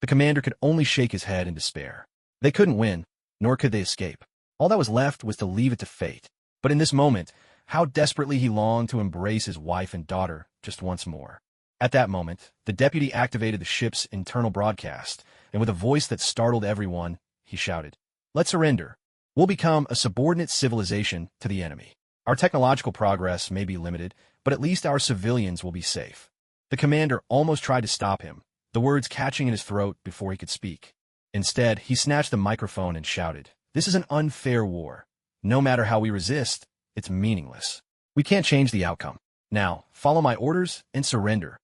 The commander could only shake his head in despair. They couldn't win, nor could they escape. All that was left was to leave it to fate. But in this moment, how desperately he longed to embrace his wife and daughter just once more. At that moment, the deputy activated the ship's internal broadcast, and with a voice that startled everyone, he shouted, "Let's surrender. We'll become a subordinate civilization to the enemy. Our technological progress may be limited, but at least our civilians will be safe." The commander almost tried to stop him, the words catching in his throat before he could speak. Instead, he snatched the microphone and shouted, "This is an unfair war. No matter how we resist, it's meaningless. We can't change the outcome. Now, follow my orders and surrender."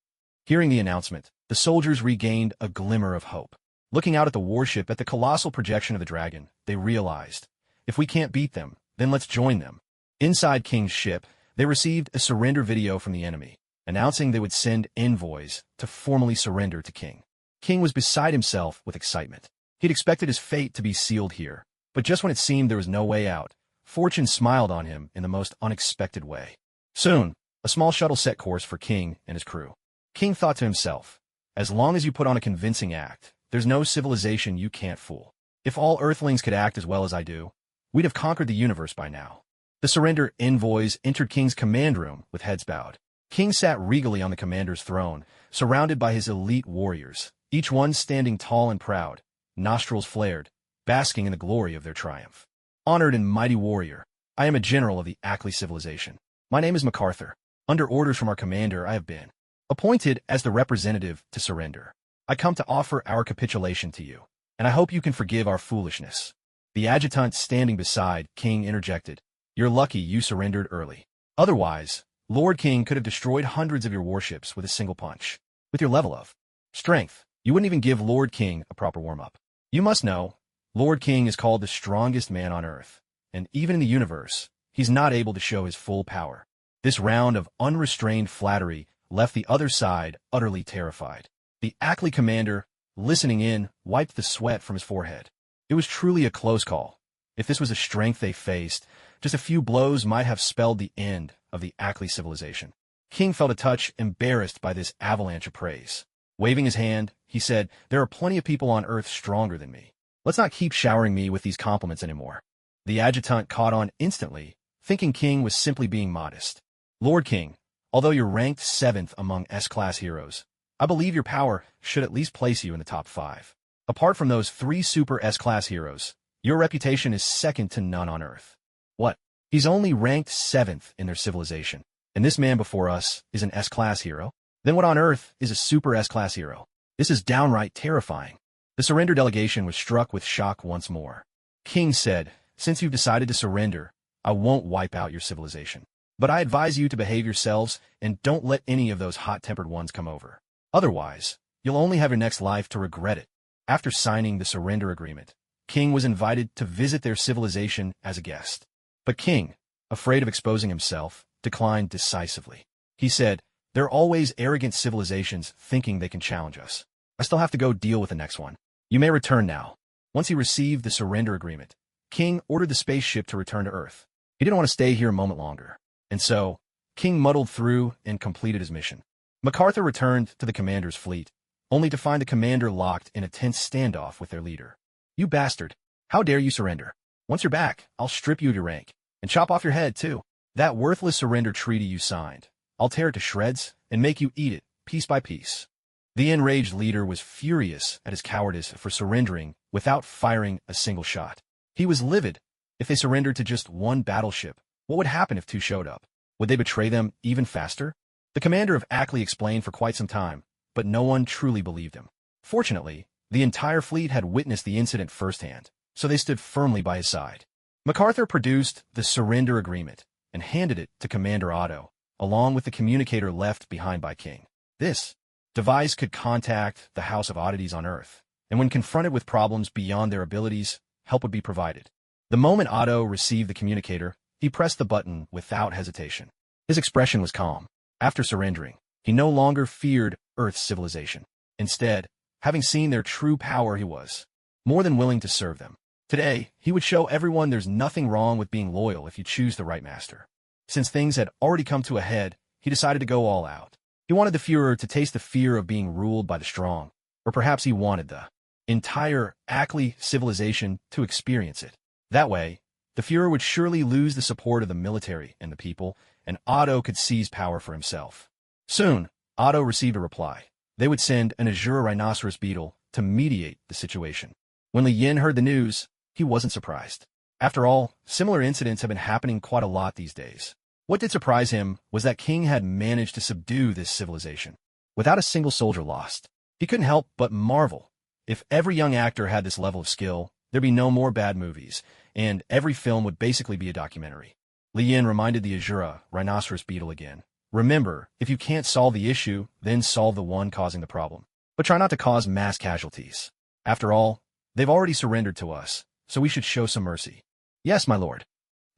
Hearing the announcement, the soldiers regained a glimmer of hope. Looking out at the warship at the colossal projection of the dragon, they realized, if we can't beat them, then let's join them. Inside King's ship, they received a surrender video from the enemy, announcing they would send envoys to formally surrender to King. King was beside himself with excitement. He'd expected his fate to be sealed here, but just when it seemed there was no way out, fortune smiled on him in the most unexpected way. Soon, a small shuttle set course for King and his crew. King thought to himself, as long as you put on a convincing act, there's no civilization you can't fool. If all Earthlings could act as well as I do, we'd have conquered the universe by now. The surrender envoys entered King's command room with heads bowed. King sat regally on the commander's throne, surrounded by his elite warriors, each one standing tall and proud, nostrils flared, basking in the glory of their triumph. Honored and mighty warrior, I am a general of the Ackley civilization. My name is MacArthur. Under orders from our commander, I have been appointed as the representative to surrender. I come to offer our capitulation to you, and I hope you can forgive our foolishness. The adjutant standing beside King interjected, "You're lucky you surrendered early. Otherwise, Lord King could have destroyed hundreds of your warships with a single punch. With your level of strength, you wouldn't even give Lord King a proper warm-up. You must know, Lord King is called the strongest man on Earth, and even in the universe, he's not able to show his full power." This round of unrestrained flattery left the other side utterly terrified. The Ackley commander, listening in, wiped the sweat from his forehead. It was truly a close call. If this was the strength they faced, just a few blows might have spelled the end of the Ackley civilization. King felt a touch embarrassed by this avalanche of praise. Waving his hand, he said, "There are plenty of people on Earth stronger than me. Let's not keep showering me with these compliments anymore." The adjutant caught on instantly, thinking King was simply being modest. "Lord King, although you're ranked 7th among S-class heroes, I believe your power should at least place you in the top 5. Apart from those 3 super S-class heroes, your reputation is second to none on Earth." "What? He's only ranked 7th in their civilization, and this man before us is an S-class hero? Then what on Earth is a super S-class hero? This is downright terrifying." The surrender delegation was struck with shock once more. King said, "Since you've decided to surrender, I won't wipe out your civilization. But I advise you to behave yourselves and don't let any of those hot-tempered ones come over. Otherwise, you'll only have your next life to regret it." After signing the surrender agreement, King was invited to visit their civilization as a guest. But King, afraid of exposing himself, declined decisively. He said, "There are always arrogant civilizations thinking they can challenge us. I still have to go deal with the next one. You may return now." Once he received the surrender agreement, King ordered the spaceship to return to Earth. He didn't want to stay here a moment longer. And so, King muddled through and completed his mission. MacArthur returned to the commander's fleet, only to find the commander locked in a tense standoff with their leader. "You bastard! How dare you surrender? Once you're back, I'll strip you of your rank, and chop off your head, too. That worthless surrender treaty you signed, I'll tear it to shreds and make you eat it, piece by piece." The enraged leader was furious at his cowardice for surrendering without firing a single shot. He was livid. If they surrendered to just one battleship, what would happen if 2 showed up? Would they betray them even faster? The commander of Ackley explained for quite some time, but no one truly believed him. Fortunately, the entire fleet had witnessed the incident firsthand, so they stood firmly by his side. MacArthur produced the surrender agreement and handed it to Commander Otto, along with the communicator left behind by King. This device could contact the House of Oddities on Earth, and when confronted with problems beyond their abilities, help would be provided. The moment Otto received the communicator, he pressed the button without hesitation. His expression was calm. After surrendering, he no longer feared Earth's civilization. Instead, having seen their true power, he was more than willing to serve them. Today, he would show everyone there's nothing wrong with being loyal if you choose the right master. Since things had already come to a head, he decided to go all out. He wanted the Führer to taste the fear of being ruled by the strong, or perhaps he wanted the entire Ackley civilization to experience it. That way, the Führer would surely lose the support of the military and the people, and Otto could seize power for himself. Soon, Otto received a reply. They would send an Azure rhinoceros beetle to mediate the situation. When Li Yin heard the news, he wasn't surprised. After all, similar incidents have been happening quite a lot these days. What did surprise him was that King had managed to subdue this civilization without a single soldier lost. He couldn't help but marvel. If every young actor had this level of skill, there'd be no more bad movies, and every film would basically be a documentary. Li Yin reminded the Azura rhinoceros beetle again. Remember, if you can't solve the issue, then solve the one causing the problem. But try not to cause mass casualties. After all, they've already surrendered to us, so we should show some mercy. Yes, my lord.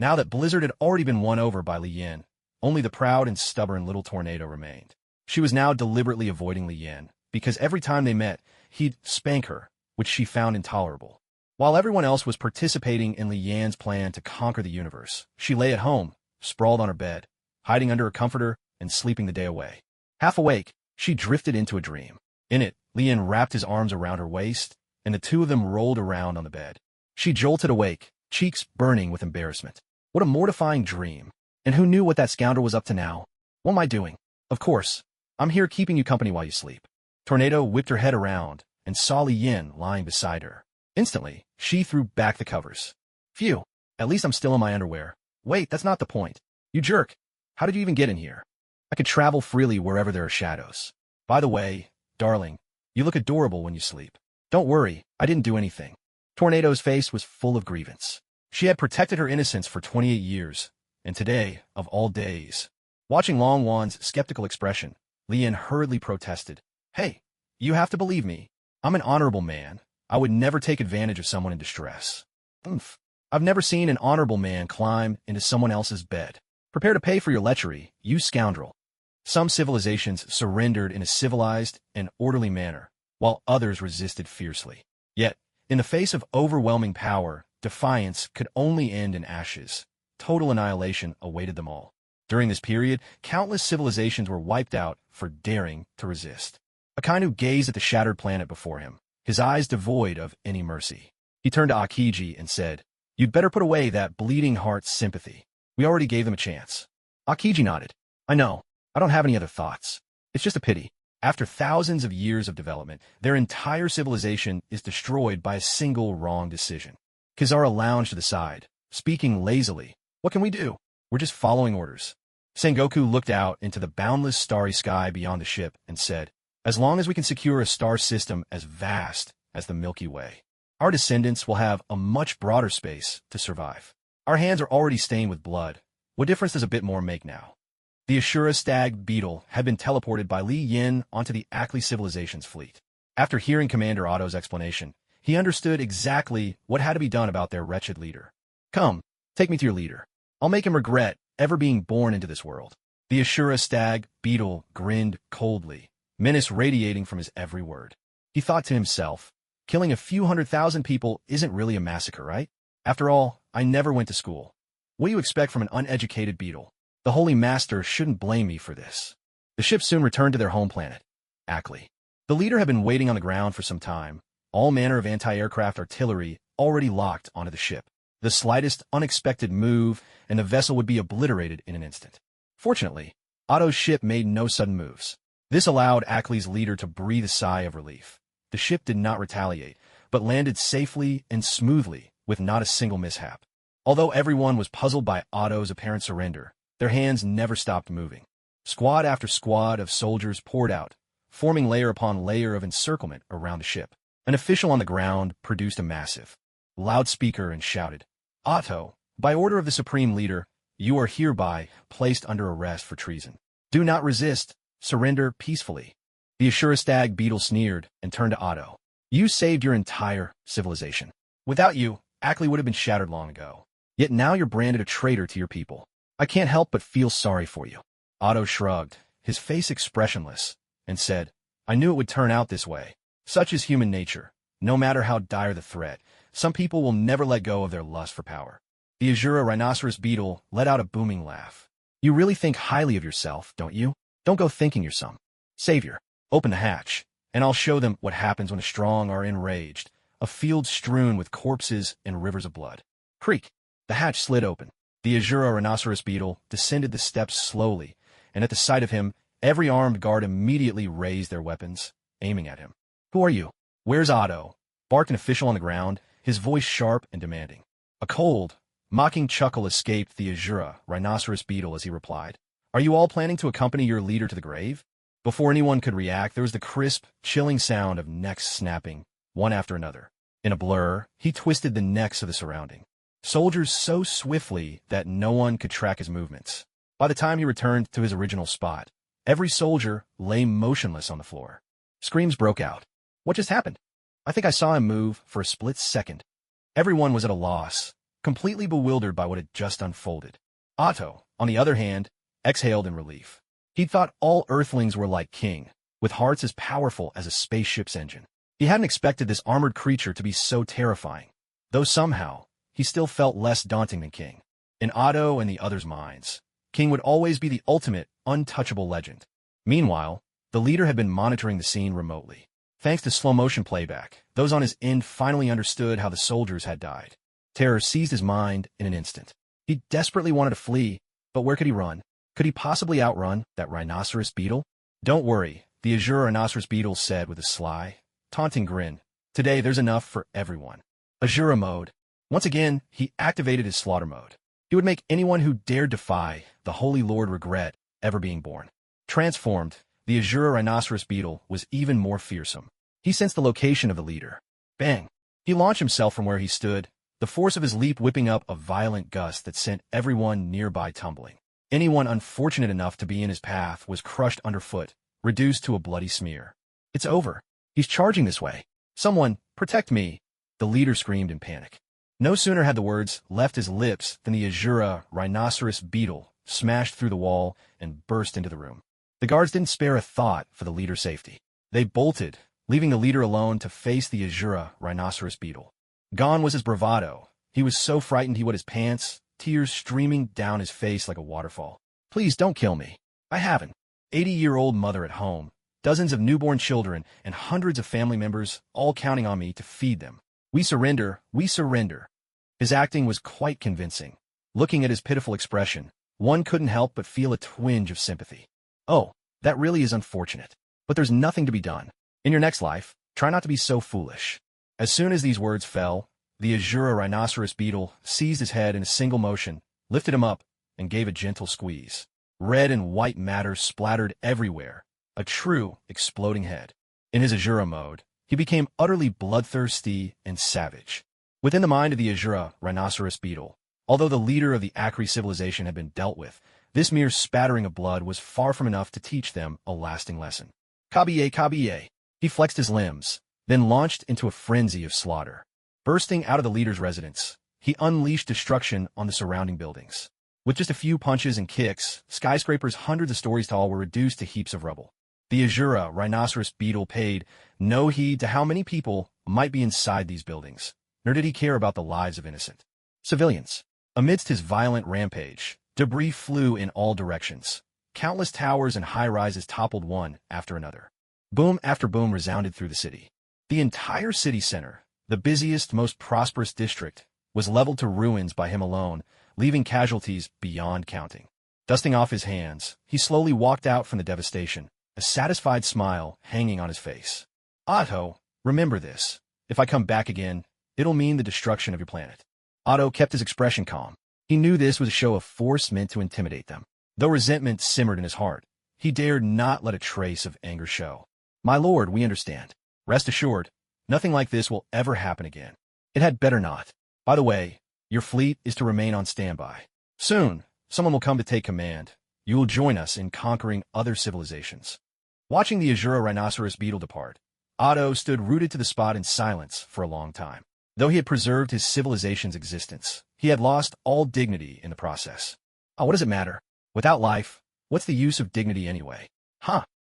Now that Blizzard had already been won over by Li Yin, only the proud and stubborn little tornado remained. She was now deliberately avoiding Li Yin, because every time they met, he'd spank her, which she found intolerable. While everyone else was participating in Li Yan's plan to conquer the universe, she lay at home, sprawled on her bed, hiding under a comforter and sleeping the day away. Half awake, she drifted into a dream. In it, Li Yin wrapped his arms around her waist, and the two of them rolled around on the bed. She jolted awake, cheeks burning with embarrassment. What a mortifying dream. And who knew what that scoundrel was up to now? What am I doing? Of course, I'm here keeping you company while you sleep. Tornado whipped her head around and saw Li Yin lying beside her. Instantly, she threw back the covers. Phew, at least I'm still in my underwear. Wait, that's not the point. You jerk. How did you even get in here? I could travel freely wherever there are shadows. By the way, darling, you look adorable when you sleep. Don't worry, I didn't do anything. Tornado's face was full of grievance. She had protected her innocence for 28 years, and today, of all days. Watching Long Wan's skeptical expression, Li Yin hurriedly protested. Hey, you have to believe me. I'm an honorable man. I would never take advantage of someone in distress. Oomph. I've never seen an honorable man climb into someone else's bed. Prepare to pay for your lechery, you scoundrel. Some civilizations surrendered in a civilized and orderly manner, while others resisted fiercely. Yet, in the face of overwhelming power, defiance could only end in ashes. Total annihilation awaited them all. During this period, countless civilizations were wiped out for daring to resist. Akainu gazed at the shattered planet before him, his eyes devoid of any mercy. He turned to Akiji and said, You'd better put away that bleeding heart sympathy. We already gave them a chance. Akiji nodded. I know. I don't have any other thoughts. It's just a pity. After thousands of years of development, their entire civilization is destroyed by a single wrong decision. Kizara lounged to the side, speaking lazily. What can we do? We're just following orders. Sengoku looked out into the boundless starry sky beyond the ship and said, As long as we can secure a star system as vast as the Milky Way, our descendants will have a much broader space to survive. Our hands are already stained with blood. What difference does a bit more make now? The Ashura stag beetle had been teleported by Li Yin onto the Ackley civilization's fleet. After hearing Commander Otto's explanation, he understood exactly what had to be done about their wretched leader. Come, take me to your leader. I'll make him regret ever being born into this world. The Ashura stag beetle grinned coldly, menace radiating from his every word. He thought to himself, killing a few 100,000 people isn't really a massacre, right? After all, I never went to school. What do you expect from an uneducated beetle? The Holy Master shouldn't blame me for this. The ship soon returned to their home planet, Ackley. The leader had been waiting on the ground for some time, all manner of anti-aircraft artillery already locked onto the ship. The slightest unexpected move, and the vessel would be obliterated in an instant. Fortunately, Otto's ship made no sudden moves. This allowed Ackley's leader to breathe a sigh of relief. The ship did not retaliate, but landed safely and smoothly with not a single mishap. Although everyone was puzzled by Otto's apparent surrender, their hands never stopped moving. Squad after squad of soldiers poured out, forming layer upon layer of encirclement around the ship. An official on the ground produced a massive loudspeaker and shouted, Otto, by order of the Supreme Leader, you are hereby placed under arrest for treason. Do not resist. Surrender peacefully. The Ashura stag beetle sneered and turned to Otto. You saved your entire civilization. Without you, Ackley would have been shattered long ago. Yet now you're branded a traitor to your people. I can't help but feel sorry for you. Otto shrugged, his face expressionless, and said, I knew it would turn out this way. Such is human nature. No matter how dire the threat, some people will never let go of their lust for power. The Azura rhinoceros beetle let out a booming laugh. You really think highly of yourself, don't you? Don't go thinking you're some savior. Open the hatch, and I'll show them what happens when the strong are enraged. A field strewn with corpses and rivers of blood. Creak. The hatch slid open. The Azura rhinoceros beetle descended the steps slowly, and at the sight of him, every armed guard immediately raised their weapons, aiming at him. Who are you? Where's Otto? Barked an official on the ground, his voice sharp and demanding. A cold, mocking chuckle escaped the Azura rhinoceros beetle as he replied. Are you all planning to accompany your leader to the grave? Before anyone could react, there was the crisp, chilling sound of necks snapping, one after another. In a blur, he twisted the necks of the surrounding soldiers so swiftly that no one could track his movements. By the time he returned to his original spot, every soldier lay motionless on the floor. Screams broke out. What just happened? I think I saw him move for a split second. Everyone was at a loss, completely bewildered by what had just unfolded. Otto, on the other hand, exhaled in relief. He'd thought all Earthlings were like King, with hearts as powerful as a spaceship's engine. He hadn't expected this armored creature to be so terrifying, though somehow, he still felt less daunting than King. In Otto and the others' minds, King would always be the ultimate, untouchable legend. Meanwhile, the leader had been monitoring the scene remotely. Thanks to slow-motion playback, those on his end finally understood how the soldiers had died. Terror seized his mind in an instant. He desperately wanted to flee, but where could he run? Could he possibly outrun that rhinoceros beetle? Don't worry, the Azure rhinoceros beetle said with a sly, taunting grin. Today there's enough for everyone. Azura mode. Once again, he activated his slaughter mode. He would make anyone who dared defy the Holy Lord regret ever being born. Transformed, the Azure rhinoceros beetle was even more fearsome. He sensed the location of the leader. Bang! He launched himself from where he stood, the force of his leap whipping up a violent gust that sent everyone nearby tumbling. Anyone unfortunate enough to be in his path was crushed underfoot, reduced to a bloody smear. It's over. He's charging this way. Someone, protect me! The leader screamed in panic. No sooner had the words left his lips than the Azura rhinoceros beetle smashed through the wall and burst into the room. The guards didn't spare a thought for the leader's safety. They bolted, leaving the leader alone to face the Azura rhinoceros beetle. Gone was his bravado. He was so frightened he wet his pants, tears streaming down his face like a waterfall. Please don't kill me. I haven't. 80-year-old mother at home, dozens of newborn children, and hundreds of family members all counting on me to feed them. We surrender, we surrender. His acting was quite convincing. Looking at his pitiful expression, one couldn't help but feel a twinge of sympathy. Oh, that really is unfortunate. But there's nothing to be done. In your next life, try not to be so foolish. As soon as these words fell, the Azura rhinoceros beetle seized his head in a single motion, lifted him up, and gave a gentle squeeze. Red and white matter splattered everywhere, a true exploding head. In his Azura mode, he became utterly bloodthirsty and savage. Within the mind of the Azura rhinoceros beetle, although the leader of the Acri civilization had been dealt with, this mere spattering of blood was far from enough to teach them a lasting lesson. Kabiye, kabiye. He flexed his limbs, then launched into a frenzy of slaughter. Bursting out of the leader's residence, he unleashed destruction on the surrounding buildings. With just a few punches and kicks, skyscrapers hundreds of stories tall were reduced to heaps of rubble. The Azura rhinoceros beetle paid no heed to how many people might be inside these buildings, nor did he care about the lives of innocent civilians. Amidst his violent rampage, debris flew in all directions. Countless towers and high-rises toppled one after another. Boom after boom resounded through the city. The entire city center, the busiest, most prosperous district, was leveled to ruins by him alone, leaving casualties beyond counting. Dusting off his hands, he slowly walked out from the devastation, a satisfied smile hanging on his face. Otto, remember this. If I come back again, it'll mean the destruction of your planet. Otto kept his expression calm. He knew this was a show of force meant to intimidate them. Though resentment simmered in his heart, he dared not let a trace of anger show. My lord, we understand. Rest assured, nothing like this will ever happen again. It had better not. By the way, your fleet is to remain on standby. Soon, someone will come to take command. You will join us in conquering other civilizations. Watching the Azura rhinoceros beetle depart, Otto stood rooted to the spot in silence for a long time. Though he had preserved his civilization's existence, he had lost all dignity in the process. Oh, what does it matter? Without life, what's the use of dignity anyway?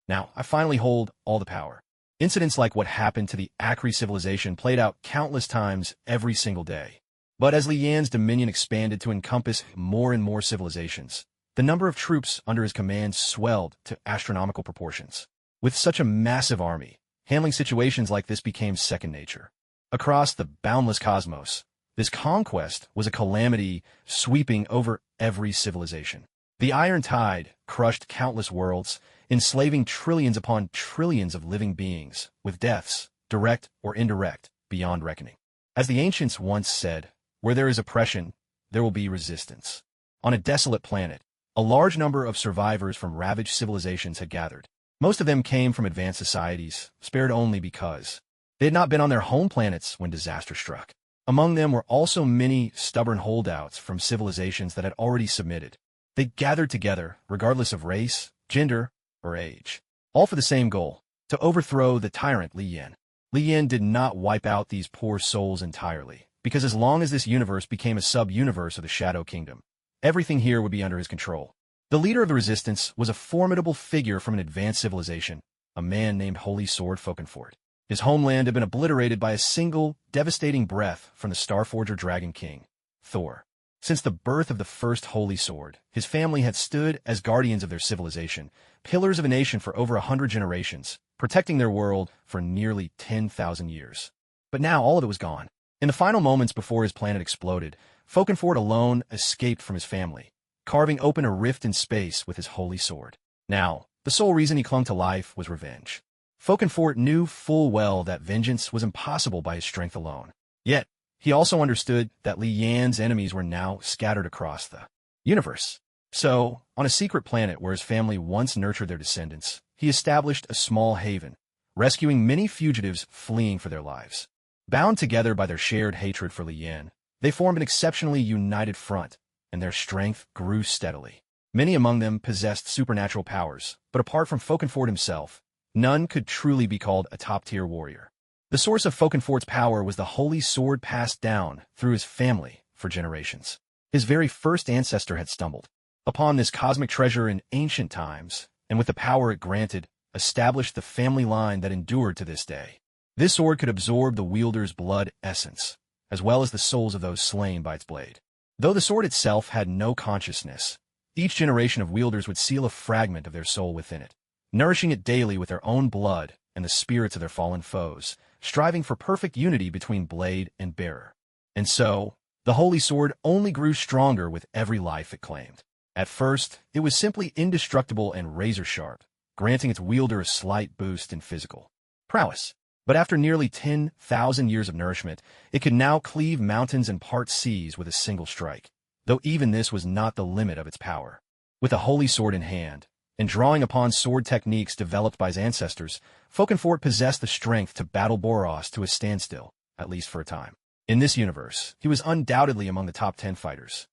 Now, I finally hold all the power. Incidents like what happened to the Acri civilization played out countless times every single day. But as Li Yan's dominion expanded to encompass more and more civilizations, The number of troops under his command swelled to astronomical proportions. With such a massive army, handling situations like this became second nature. Across the boundless cosmos, this conquest was a calamity sweeping over every civilization. The Iron Tide crushed countless worlds, enslaving trillions upon trillions of living beings, with deaths, direct or indirect, beyond reckoning. As the ancients once said, where there is oppression, there will be resistance. On a desolate planet, a large number of survivors from ravaged civilizations had gathered. Most of them came from advanced societies, spared only because they had not been on their home planets when disaster struck. Among them were also many stubborn holdouts from civilizations that had already submitted. They gathered together, regardless of race, gender, or age, all for the same goal, to overthrow the tyrant Li Yan. Li Yan did not wipe out these poor souls entirely, because as long as this universe became a sub-universe of the Shadow Kingdom, everything here would be under his control. The leader of the resistance was a formidable figure from an advanced civilization, a man named Holy Sword Folkenfort. His homeland had been obliterated by a single, devastating breath from the Starforger Dragon King, Thor. Since the birth of the first Holy Sword, his family had stood as guardians of their civilization, pillars of a nation for over 100 generations, protecting their world for nearly 10,000 years. But now all of it was gone. In the final moments before his planet exploded, Folkenfort alone escaped from his family, carving open a rift in space with his holy sword. Now, the sole reason he clung to life was revenge. Folkenfort knew full well that vengeance was impossible by his strength alone. Yet, he also understood that Li Yan's enemies were now scattered across the universe. So, on a secret planet where his family once nurtured their descendants, he established a small haven, rescuing many fugitives fleeing for their lives. Bound together by their shared hatred for Li Yan, they formed an exceptionally united front, and their strength grew steadily. Many among them possessed supernatural powers, but apart from Folkenfort himself, none could truly be called a top-tier warrior. The source of Folkenfort's power was the holy sword passed down through his family for generations. His very first ancestor had stumbled upon this cosmic treasure in ancient times, and with the power it granted, established the family line that endured to this day. This sword could absorb the wielder's blood essence, as well as the souls of those slain by its blade. Though the sword itself had no consciousness, each generation of wielders would seal a fragment of their soul within it, nourishing it daily with their own blood and the spirits of their fallen foes, striving for perfect unity between blade and bearer. And so, the holy sword only grew stronger with every life it claimed. At first, it was simply indestructible and razor-sharp, granting its wielder a slight boost in physical prowess. But after nearly 10,000 years of nourishment, it could now cleave mountains and part seas with a single strike, though even this was not the limit of its power. With a holy sword in hand, and drawing upon sword techniques developed by his ancestors, Folkenfort possessed the strength to battle Boros to a standstill, at least for a time. In this universe, he was undoubtedly among the top 10 fighters.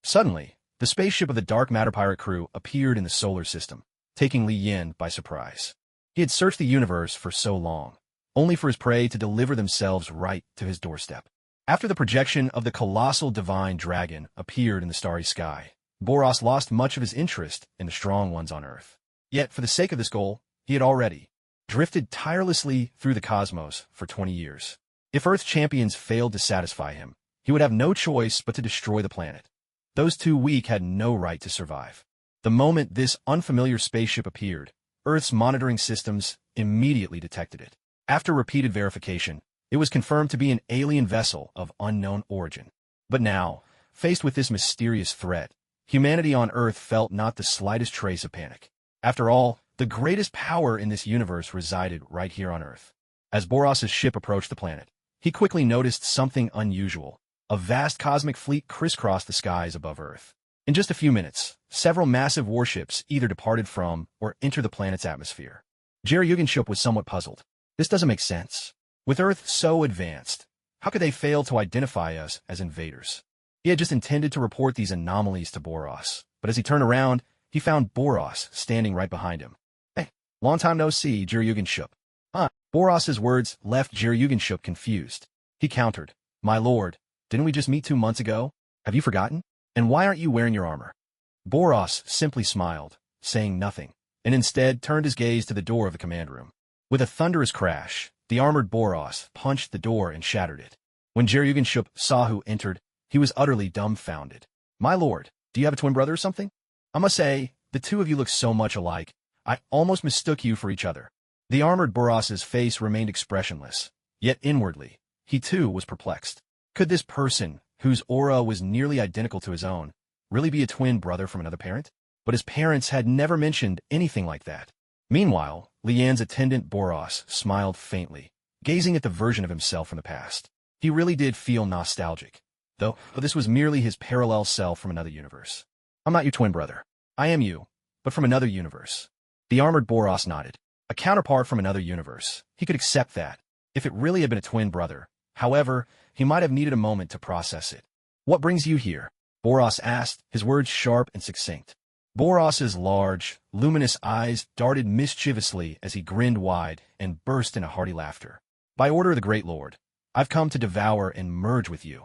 Suddenly, the spaceship of the Dark Matter Pirate crew appeared in the solar system, taking Li Yan by surprise. He had searched the universe for so long, only for his prey to deliver themselves right to his doorstep. After the projection of the colossal divine dragon appeared in the starry sky, Boros lost much of his interest in the strong ones on Earth. Yet, for the sake of this goal, he had already drifted tirelessly through the cosmos for 20 years. If Earth's champions failed to satisfy him, he would have no choice but to destroy the planet. Those too weak had no right to survive. The moment this unfamiliar spaceship appeared, Earth's monitoring systems immediately detected it. After repeated verification, it was confirmed to be an alien vessel of unknown origin. But now, faced with this mysterious threat, humanity on Earth felt not the slightest trace of panic. After all, the greatest power in this universe resided right here on Earth. As Boros' ship approached the planet, he quickly noticed something unusual. A vast cosmic fleet crisscrossed the skies above Earth. In just a few minutes, several massive warships either departed from or entered the planet's atmosphere. Shenghuang was somewhat puzzled. This doesn't make sense. With Earth so advanced, how could they fail to identify us as invaders? He had just intended to report these anomalies to Boros, but as he turned around, he found Boros standing right behind him. Hey, long time no see, Shenghuang. Boros' words left Shenghuang confused. He countered, "My lord, didn't we just meet 2 months ago? Have you forgotten? And why aren't you wearing your armor?" Boros simply smiled, saying nothing, and instead turned his gaze to the door of the command room. With a thunderous crash, the armored Boros punched the door and shattered it. When Shenghuang saw who entered, he was utterly dumbfounded. "My lord, do you have a twin brother or something?" I must say, the two of you look so much alike, I almost mistook you for each other. The armored Boros's face remained expressionless, yet inwardly, he too was perplexed. Could this person, whose aura was nearly identical to his own, really be a twin brother from another parent? But his parents had never mentioned anything like that. Meanwhile, Lian's attendant Boros smiled faintly, gazing at the version of himself from the past. He really did feel nostalgic, though this was merely his parallel self from another universe. I'm not your twin brother. I am you, but from another universe. The armored Boros nodded. A counterpart from another universe. He could accept that, if it really had been a twin brother. However, he might have needed a moment to process it. What brings you here? Boros asked, his words sharp and succinct. Boros's large, luminous eyes darted mischievously as he grinned wide and burst into hearty laughter. By order of the Great Lord, I've come to devour and merge with you.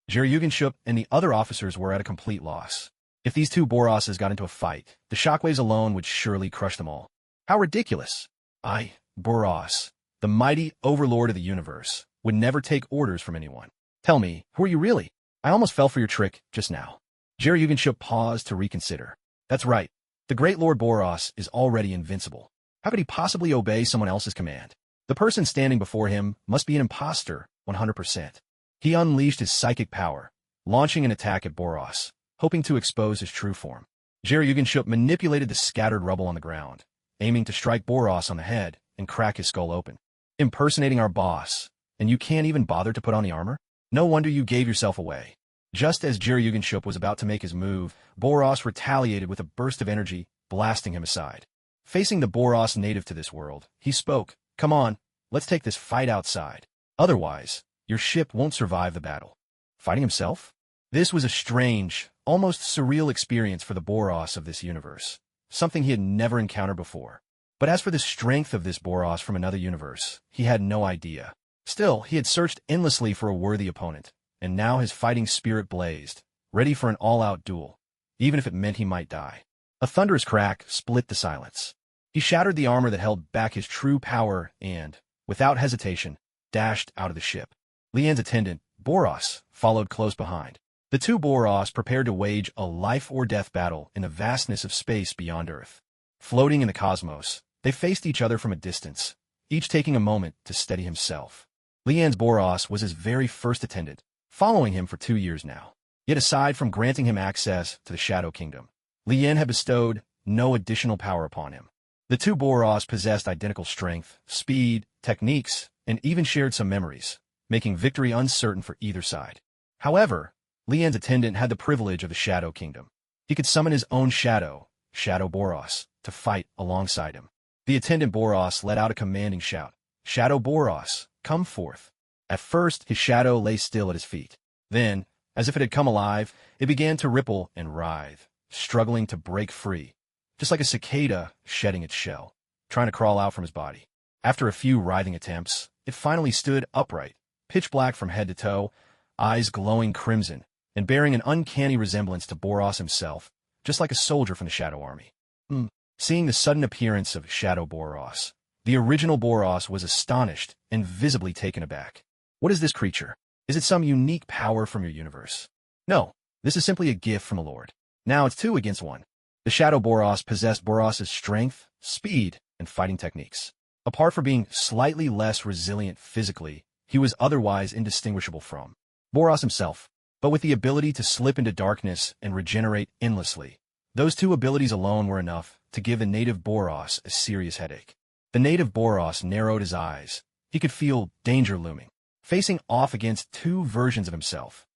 General and the other officers were at a complete loss. If these two Boroses got into a fight, the shockwaves alone would surely crush them all. How ridiculous! I, Boros, the mighty overlord of the universe, would never take orders from anyone. Tell me, who are you really? I almost fell for your trick just now. General paused to reconsider. That's right. The Great Lord Boros is already invincible. How could he possibly obey someone else's command? The person standing before him must be an imposter, 100%. He unleashed his psychic power, launching an attack at Boros, hoping to expose his true form. General manipulated the scattered rubble on the ground, aiming to strike Boros on the head and crack his skull open. Impersonating our boss, and you can't even bother to put on the armor? No wonder you gave yourself away. Just as General was about to make his move, Boros retaliated with a burst of energy, blasting him aside. Facing the Boros native to this world, he spoke, "Come on, let's take this fight outside. Otherwise, your ship won't survive the battle." Fighting himself? This was a strange, almost surreal experience for the Boros of this universe, something he had never encountered before. But as for the strength of this Boros from another universe, he had no idea. Still, he had searched endlessly for a worthy opponent, and now his fighting spirit blazed, ready for an all-out duel, even if it meant he might die. A thunderous crack split the silence. He shattered the armor that held back his true power and, without hesitation, dashed out of the ship. Lian's attendant, Boros, followed close behind. The two Boros prepared to wage a life-or-death battle in the vastness of space beyond Earth. Floating in the cosmos, they faced each other from a distance, each taking a moment to steady himself. Lian's Boros was his very first attendant, following him for 2 years now. Yet aside from granting him access to the Shadow Kingdom, Lian had bestowed no additional power upon him. The two Boros possessed identical strength, speed, techniques, and even shared some memories, making victory uncertain for either side. However, Lian's attendant had the privilege of the Shadow Kingdom. He could summon his own shadow, Shadow Boros, to fight alongside him. The attendant Boros let out a commanding shout, "Shadow Boros, come forth." At first, his shadow lay still at his feet. Then, as if it had come alive, it began to ripple and writhe, struggling to break free, just like a cicada shedding its shell, trying to crawl out from his body. After a few writhing attempts, it finally stood upright, pitch black from head to toe, eyes glowing crimson, and bearing an uncanny resemblance to Boros himself, just like a soldier from the Shadow Army. Seeing the sudden appearance of Shadow Boros, the original Boros was astonished and visibly taken aback. What is this creature? Is it some unique power from your universe? No, this is simply a gift from the Lord. Now it's 2 against 1. The Shadow Boros possessed Boros's strength, speed, and fighting techniques. Apart from being slightly less resilient physically, he was otherwise indistinguishable from Boros himself, but with the ability to slip into darkness and regenerate endlessly. Those 2 abilities alone were enough to give the native Boros a serious headache. The native Boros narrowed his eyes. He could feel danger looming, facing off against 2 versions of himself.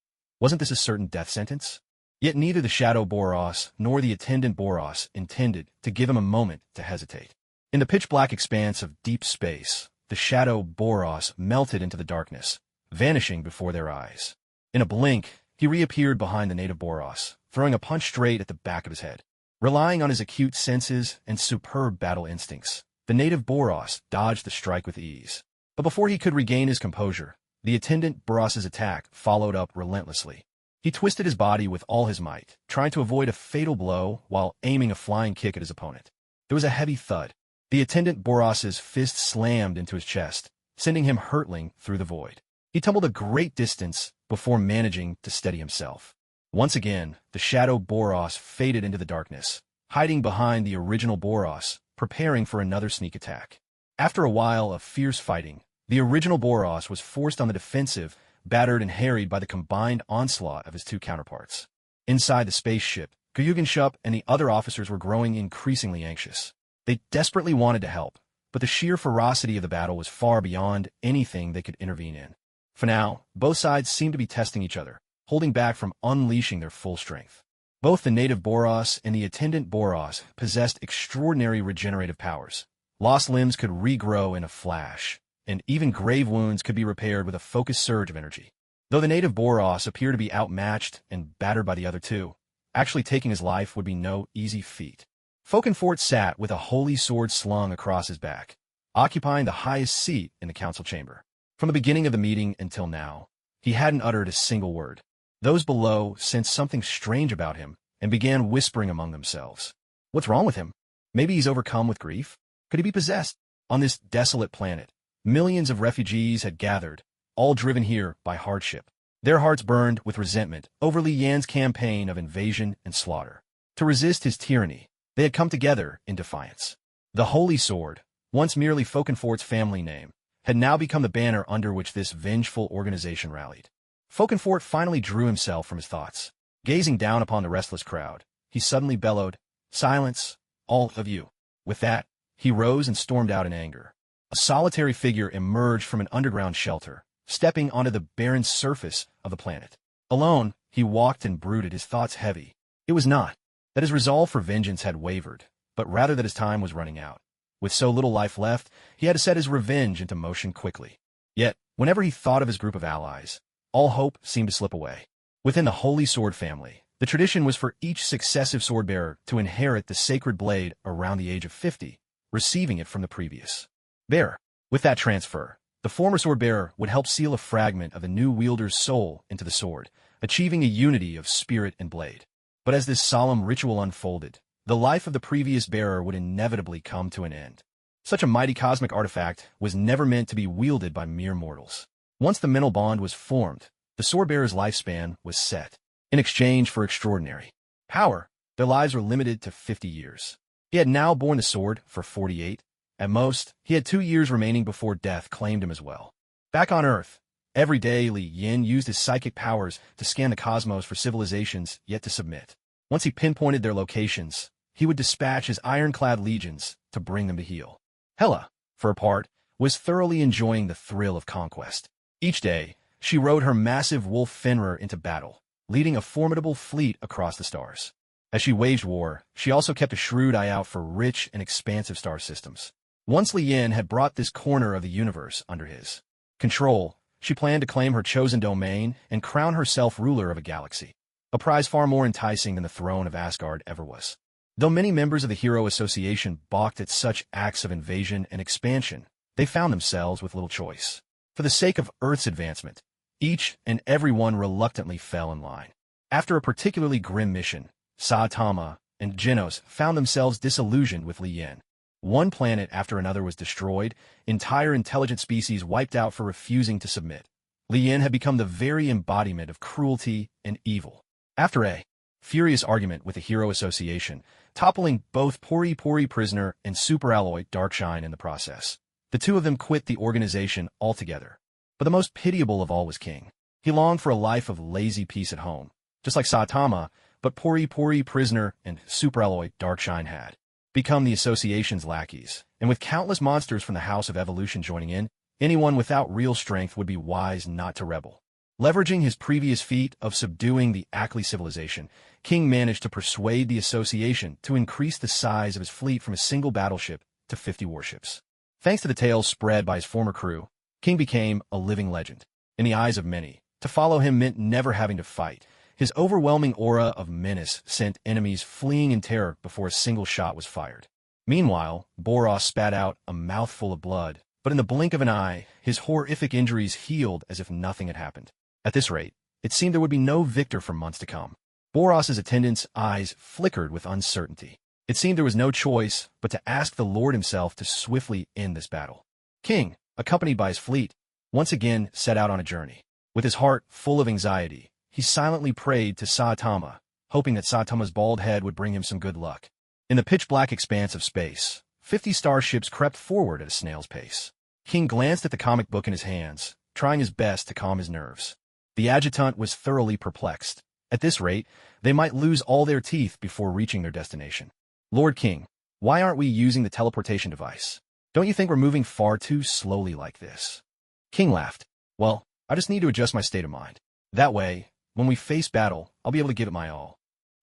Wasn't this a certain death sentence? Yet neither the Shadow Boros nor the attendant Boros intended to give him a moment to hesitate. In the pitch-black expanse of deep space, the Shadow Boros melted into the darkness, vanishing before their eyes. In a blink, he reappeared behind the native Boros, throwing a punch straight at the back of his head. Relying on his acute senses and superb battle instincts, the native Boros dodged the strike with ease. But before he could regain his composure, the attendant Boros's attack followed up relentlessly. He twisted his body with all his might, trying to avoid a fatal blow while aiming a flying kick at his opponent. There was a heavy thud. The attendant Boros's fist slammed into his chest, sending him hurtling through the void. He tumbled a great distance before managing to steady himself. Once again, the shadow Boros faded into the darkness, hiding behind the original Boros, preparing for another sneak attack. After a while of fierce fighting, the original Boros was forced on the defensive, battered and harried by the combined onslaught of his two counterparts. Inside the spaceship, Gyugen and the other officers were growing increasingly anxious. They desperately wanted to help, but the sheer ferocity of the battle was far beyond anything they could intervene in. For now, both sides seemed to be testing each other, holding back from unleashing their full strength. Both the native Boros and the attendant Boros possessed extraordinary regenerative powers. Lost limbs could regrow in a flash, and even grave wounds could be repaired with a focused surge of energy. Though the native Boros appeared to be outmatched and battered by the other two, actually taking his life would be no easy feat. Folkenfort sat with a holy sword slung across his back, occupying the highest seat in the council chamber. From the beginning of the meeting until now, he hadn't uttered a single word. Those below sensed something strange about him and began whispering among themselves. What's wrong with him? Maybe he's overcome with grief? Could he be possessed? On this desolate planet, millions of refugees had gathered, all driven here by hardship. Their hearts burned with resentment over Li Yan's campaign of invasion and slaughter. To resist his tyranny, they had come together in defiance. The Holy Sword, once merely Folkenfort's family name, had now become the banner under which this vengeful organization rallied. Folkenfort finally drew himself from his thoughts. Gazing down upon the restless crowd, he suddenly bellowed, "Silence, all of you." With that, he rose and stormed out in anger. A solitary figure emerged from an underground shelter, stepping onto the barren surface of the planet. Alone, he walked and brooded, his thoughts heavy. It was not that his resolve for vengeance had wavered, but rather that his time was running out. With so little life left, he had to set his revenge into motion quickly. Yet, whenever he thought of his group of allies, all hope seemed to slip away. Within the Holy Sword family, the tradition was for each successive sword-bearer to inherit the sacred blade around the age of 50, receiving it from the previous bearer. With that transfer, the former sword-bearer would help seal a fragment of the new wielder's soul into the sword, achieving a unity of spirit and blade. But as this solemn ritual unfolded, the life of the previous bearer would inevitably come to an end. Such a mighty cosmic artifact was never meant to be wielded by mere mortals. Once the mental bond was formed, the sword-bearer's lifespan was set. In exchange for extraordinary power, their lives were limited to 50 years. He had now borne the sword for 48. At most, he had 2 years remaining before death claimed him as well. Back on Earth, every day Li Yin used his psychic powers to scan the cosmos for civilizations yet to submit. Once he pinpointed their locations, he would dispatch his ironclad legions to bring them to heel. Hela, for her part, was thoroughly enjoying the thrill of conquest. Each day, she rode her massive wolf Fenrir into battle, leading a formidable fleet across the stars. As she waged war, she also kept a shrewd eye out for rich and expansive star systems. Once Li Yin had brought this corner of the universe under his control, she planned to claim her chosen domain and crown herself ruler of a galaxy, a prize far more enticing than the throne of Asgard ever was. Though many members of the Hero Association balked at such acts of invasion and expansion, they found themselves with little choice. For the sake of Earth's advancement, each and every one reluctantly fell in line. After a particularly grim mission, Saitama and Genos found themselves disillusioned with Li Yin. One planet after another was destroyed, entire intelligent species wiped out for refusing to submit. Li Yin had become the very embodiment of cruelty and evil. After a furious argument with the Hero Association, toppling both Pori Prisoner and Superalloy Darkshine in the process, the two of them quit the organization altogether. But the most pitiable of all was King. He longed for a life of lazy peace at home, just like Saitama, but Pori Prisoner and Superalloy Darkshine had become the association's lackeys, and with countless monsters from the House of Evolution joining in, anyone without real strength would be wise not to rebel. Leveraging his previous feat of subduing the Ackley civilization, King managed to persuade the association to increase the size of his fleet from a single battleship to 50 warships. Thanks to the tales spread by his former crew, King became a living legend. In the eyes of many, to follow him meant never having to fight. His overwhelming aura of menace sent enemies fleeing in terror before a single shot was fired. Meanwhile, Boros spat out a mouthful of blood, but in the blink of an eye, his horrific injuries healed as if nothing had happened. At this rate, it seemed there would be no victor for months to come. Boros's attendants' eyes flickered with uncertainty. It seemed there was no choice but to ask the Lord himself to swiftly end this battle. King, accompanied by his fleet, once again set out on a journey. With his heart full of anxiety, he silently prayed to Saitama, hoping that Saitama's bald head would bring him some good luck. In the pitch-black expanse of space, 50 starships crept forward at a snail's pace. King glanced at the comic book in his hands, trying his best to calm his nerves. The adjutant was thoroughly perplexed. At this rate, they might lose all their teeth before reaching their destination. Lord King, why aren't we using the teleportation device? Don't you think we're moving far too slowly like this? King laughed. Well, I just need to adjust my state of mind. That way, when we face battle, I'll be able to give it my all.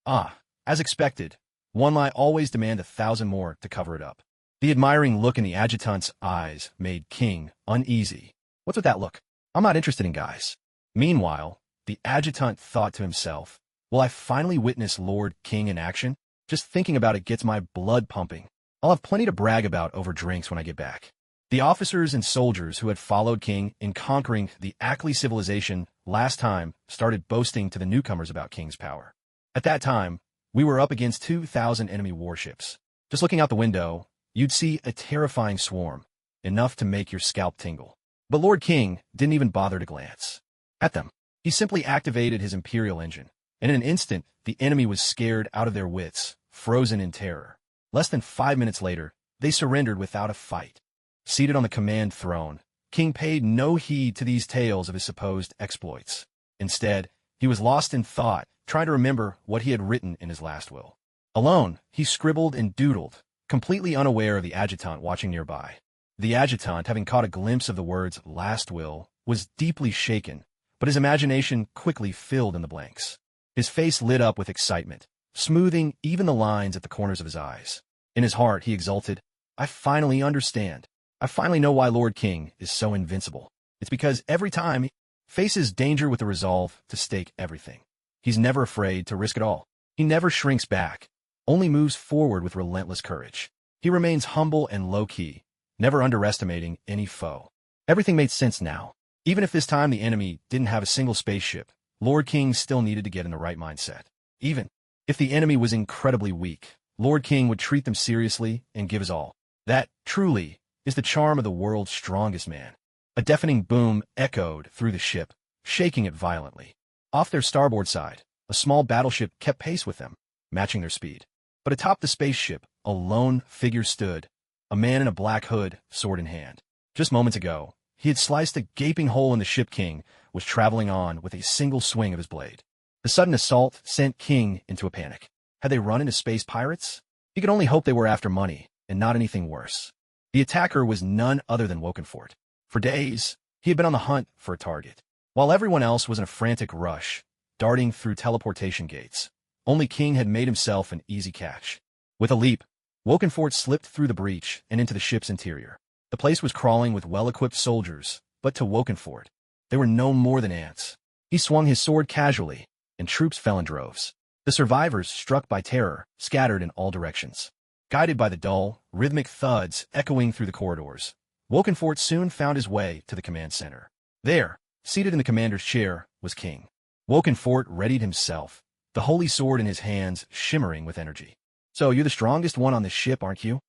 Ah, as expected, one might always demand 1,000 more to cover it up. The admiring look in the adjutant's eyes made King uneasy. What's with that look? I'm not interested in guys. Meanwhile, the adjutant thought to himself, will I finally witness Lord King in action? Just thinking about it gets my blood pumping. I'll have plenty to brag about over drinks when I get back. The officers and soldiers who had followed King in conquering the Ackley civilization last time started boasting to the newcomers about King's power. At that time, we were up against 2,000 enemy warships. Just looking out the window, you'd see a terrifying swarm, enough to make your scalp tingle. But Lord King didn't even bother to glance at them. He simply activated his Imperial engine, and in an instant, the enemy was scared out of their wits, frozen in terror. Less than 5 minutes later, they surrendered without a fight. Seated on the command throne, King paid no heed to these tales of his supposed exploits. Instead, he was lost in thought, trying to remember what he had written in his last will. Alone, he scribbled and doodled, completely unaware of the adjutant watching nearby. The adjutant, having caught a glimpse of the words last will, was deeply shaken, but his imagination quickly filled in the blanks. His face lit up with excitement, smoothing even the lines at the corners of his eyes. In his heart, he exulted, I finally understand. I finally know why Lord King is so invincible. It's because every time he faces danger with the resolve to stake everything. He's never afraid to risk it all. He never shrinks back, only moves forward with relentless courage. He remains humble and low-key, never underestimating any foe. Everything made sense now. Even if this time the enemy didn't have a single spaceship, Lord King still needed to get in the right mindset. Even if the enemy was incredibly weak, Lord King would treat them seriously and give his all. That, truly, is the charm of the world's strongest man. A deafening boom echoed through the ship, shaking it violently. Off their starboard side, a small battleship kept pace with them, matching their speed. But atop the spaceship, a lone figure stood, a man in a black hood, sword in hand. Just moments ago, he had sliced a gaping hole in the ship. King was traveling on with a single swing of his blade. The sudden assault sent King into a panic. Had they run into space pirates? He could only hope they were after money, and not anything worse. The attacker was none other than Wokenfort. For days, he had been on the hunt for a target. While everyone else was in a frantic rush, darting through teleportation gates, only King had made himself an easy catch. With a leap, Wokenfort slipped through the breach and into the ship's interior. The place was crawling with well-equipped soldiers, but to Wokenfort, they were no more than ants. He swung his sword casually, and troops fell in droves. The survivors, struck by terror, scattered in all directions. Guided by the dull, rhythmic thuds echoing through the corridors, Wokenfort soon found his way to the command center. There, seated in the commander's chair, was King. Wokenfort readied himself, the holy sword in his hands shimmering with energy. So you're the strongest one on this ship, aren't you?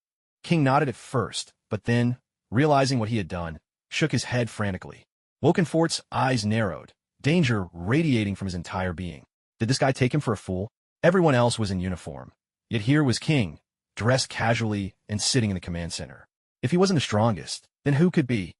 King nodded at first, but then, realizing what he had done, shook his head frantically. Wokenfort's eyes narrowed, danger radiating from his entire being. Did this guy take him for a fool? Everyone else was in uniform, yet here was King, dressed casually and sitting in the command center. If he wasn't the strongest, then who could be?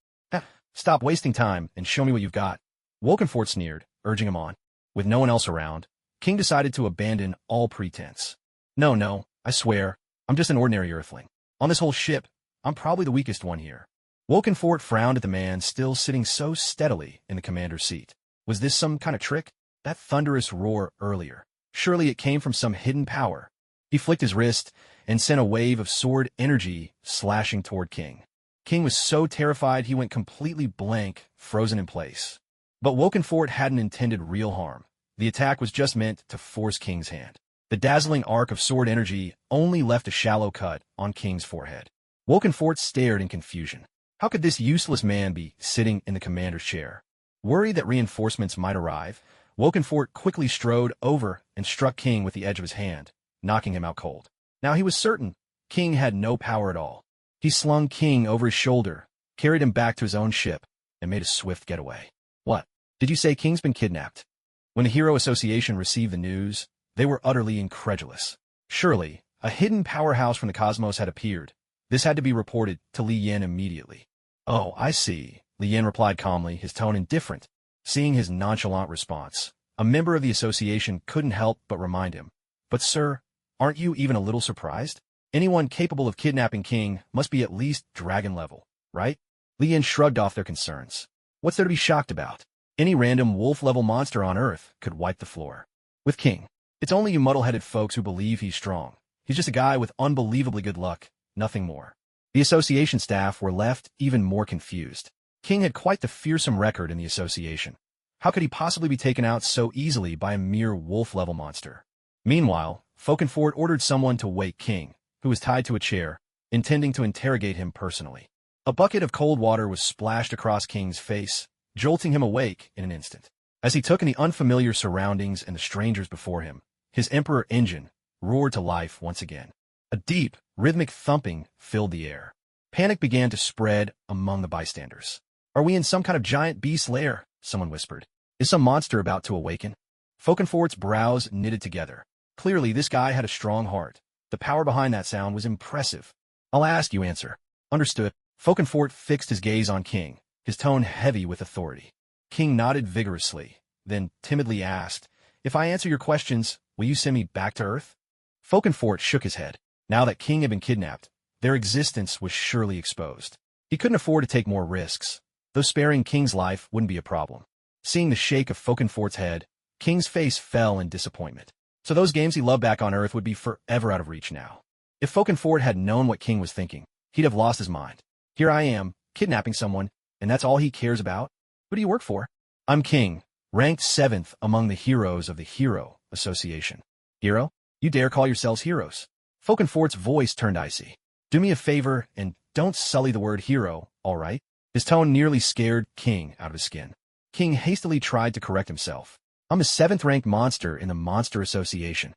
Stop wasting time and show me what you've got. Wokenfort sneered, urging him on. With no one else around, King decided to abandon all pretense. No, I swear, I'm just an ordinary earthling. On this whole ship, I'm probably the weakest one here. Wokenfort frowned at the man still sitting so steadily in the commander's seat. Was this some kind of trick? That thunderous roar earlier. Surely it came from some hidden power. He flicked his wrist and sent a wave of sword energy slashing toward King. King was so terrified he went completely blank, frozen in place. But Wokenfort hadn't intended real harm. The attack was just meant to force King's hand. The dazzling arc of sword energy only left a shallow cut on King's forehead. Wokenfort stared in confusion. How could this useless man be sitting in the commander's chair? Worried that reinforcements might arrive, Wokenfort quickly strode over and struck King with the edge of his hand, knocking him out cold. Now he was certain King had no power at all. He slung King over his shoulder, carried him back to his own ship, and made a swift getaway. What? Did you say King's been kidnapped? When the Hero Association received the news, they were utterly incredulous. Surely, a hidden powerhouse from the cosmos had appeared. This had to be reported to Li Yin immediately. "Oh, I see," Li Yin replied calmly, his tone indifferent. Seeing his nonchalant response, a member of the association couldn't help but remind him, "But sir, aren't you even a little surprised? Anyone capable of kidnapping King must be at least dragon level, right?" Li Yin shrugged off their concerns. "What's there to be shocked about? Any random wolf-level monster on Earth could wipe the floor. With King, it's only you muddle-headed folks who believe he's strong. He's just a guy with unbelievably good luck, nothing more." The association staff were left even more confused. King had quite the fearsome record in the association. How could he possibly be taken out so easily by a mere wolf-level monster? Meanwhile, Folkenford ordered someone to wake King, who was tied to a chair, intending to interrogate him personally. A bucket of cold water was splashed across King's face, jolting him awake in an instant. As he took in the unfamiliar surroundings and the strangers before him, his Emperor engine roared to life once again. A deep, rhythmic thumping filled the air. Panic began to spread among the bystanders. "Are we in some kind of giant beast lair?" someone whispered. "Is some monster about to awaken?" Folkenford's brows knitted together. Clearly, this guy had a strong heart. The power behind that sound was impressive. "I'll ask you answer." "Understood." Folkenford fixed his gaze on King, his tone heavy with authority. King nodded vigorously, then timidly asked, "If I answer your questions, will you send me back to Earth?" Folkenford shook his head. Now that King had been kidnapped, their existence was surely exposed. He couldn't afford to take more risks, though sparing King's life wouldn't be a problem. Seeing the shake of Folkenford's head, King's face fell in disappointment. So those games he loved back on Earth would be forever out of reach now. If Folkenford had known what King was thinking, he'd have lost his mind. "Here I am, kidnapping someone, and that's all he cares about? Who do you work for?" "I'm King, ranked 7th among the heroes of the Hero Association." "Hero? You dare call yourselves heroes?" Folkenford's voice turned icy. "Do me a favor and don't sully the word hero, all right?" His tone nearly scared King out of his skin. King hastily tried to correct himself. "I'm a 7th-ranked monster in the Monster Association."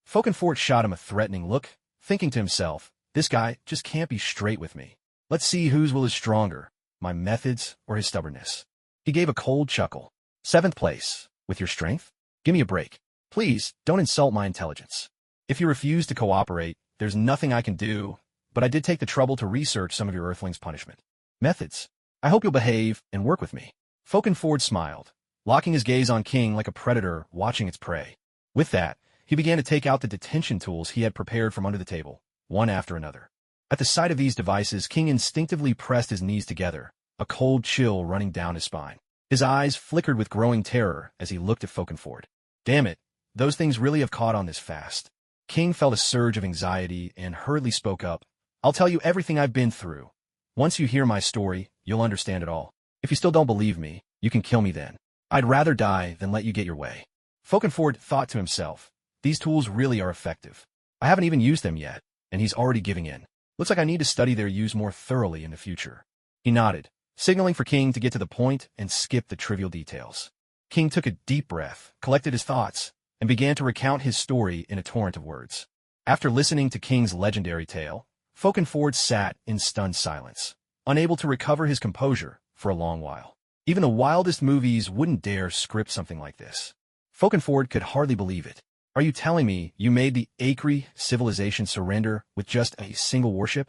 Folkenford shot him a threatening look, thinking to himself, "This guy just can't be straight with me. Let's see whose will is stronger, my methods or his stubbornness." He gave a cold chuckle. "7th place, with your strength? Give me a break. Please, don't insult my intelligence. If you refuse to cooperate, there's nothing I can do, but I did take the trouble to research some of your Earthlings' punishment methods. I hope you'll behave and work with me." Folkenford smiled, locking his gaze on King like a predator watching its prey. With that, he began to take out the detention tools he had prepared from under the table, one after another. At the sight of these devices, King instinctively pressed his knees together, a cold chill running down his spine. His eyes flickered with growing terror as he looked at Folkenford. "Damn it, those things really have caught on this fast." King felt a surge of anxiety and hurriedly spoke up. "I'll tell you everything I've been through. Once you hear my story, you'll understand it all. If you still don't believe me, you can kill me then. I'd rather die than let you get your way." Folkenford thought to himself, "These tools really are effective. I haven't even used them yet, and he's already giving in. Looks like I need to study their use more thoroughly in the future." He nodded, signaling for King to get to the point and skip the trivial details. King took a deep breath, collected his thoughts, and began to recount his story in a torrent of words. After listening to King's legendary tale, Folkenford sat in stunned silence, unable to recover his composure for a long while. Even the wildest movies wouldn't dare script something like this. Folkenford could hardly believe it. "Are you telling me you made the Akri civilization surrender with just a single warship?"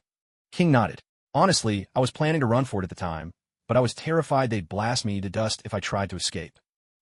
King nodded. "Honestly, I was planning to run for it at the time, but I was terrified they'd blast me to dust if I tried to escape."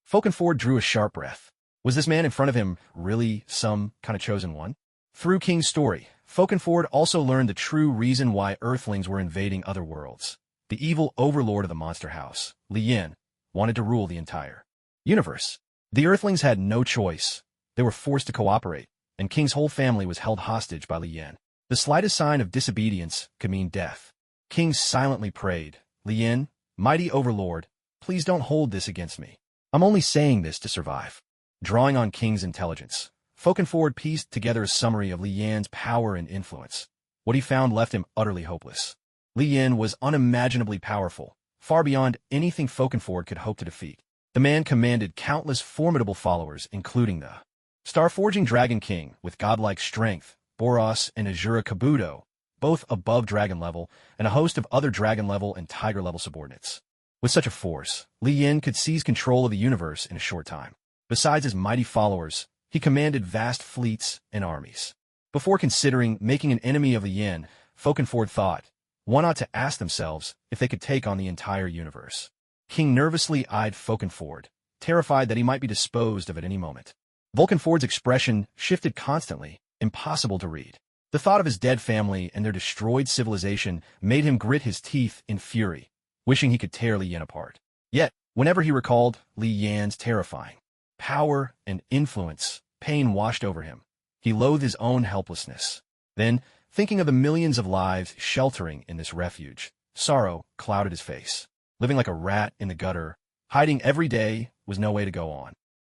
Folkenford drew a sharp breath. Was this man in front of him really some kind of chosen one? Through King's story, Folkenford also learned the true reason why Earthlings were invading other worlds. The evil overlord of the monster house, Li Yin, wanted to rule the entire universe. The Earthlings had no choice. They were forced to cooperate, and King's whole family was held hostage by Li Yin. The slightest sign of disobedience could mean death. King silently prayed, "Li Yin, mighty overlord, please don't hold this against me. I'm only saying this to survive." Drawing on King's intelligence, Folkenford pieced together a summary of Li Yin's power and influence. What he found left him utterly hopeless. Li Yin was unimaginably powerful, far beyond anything Folkenford could hope to defeat. The man commanded countless formidable followers, including the Starforging Dragon King with godlike strength, Boros and Azura Kabuto, both above dragon level, and a host of other dragon level and tiger level subordinates. With such a force, Li Yin could seize control of the universe in a short time. Besides his mighty followers, he commanded vast fleets and armies. Before considering making an enemy of the Yin, Folkenford thought, one ought to ask themselves if they could take on the entire universe. King nervously eyed Folkenford, terrified that he might be disposed of at any moment. Volkenford's expression shifted constantly, impossible to read. The thought of his dead family and their destroyed civilization made him grit his teeth in fury, wishing he could tear Li Yan apart. Yet, whenever he recalled Li Yan's terrifying power and influence, pain washed over him. He loathed his own helplessness. Then, thinking of the millions of lives sheltering in this refuge, sorrow clouded his face. Living like a rat in the gutter, hiding every day was no way to go on.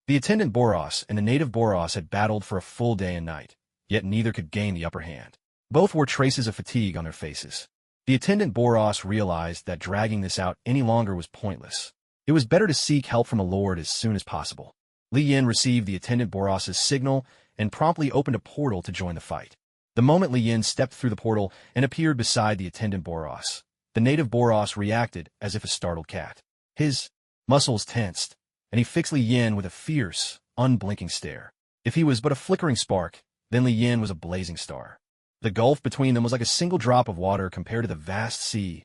The attendant Boros and the native Boros had battled for a full day and night, yet neither could gain the upper hand. Both wore traces of fatigue on their faces. The attendant Boros realized that dragging this out any longer was pointless. It was better to seek help from a lord as soon as possible. Li Yan received the attendant Boros' signal and promptly opened a portal to join the fight. The moment Li Yan stepped through the portal and appeared beside the attendant Boros, the native Boros reacted as if a startled cat. His muscles tensed, and he fixed Li Yan with a fierce, unblinking stare. If he was but a flickering spark, then Li Yan was a blazing star. The gulf between them was like a single drop of water compared to the vast sea,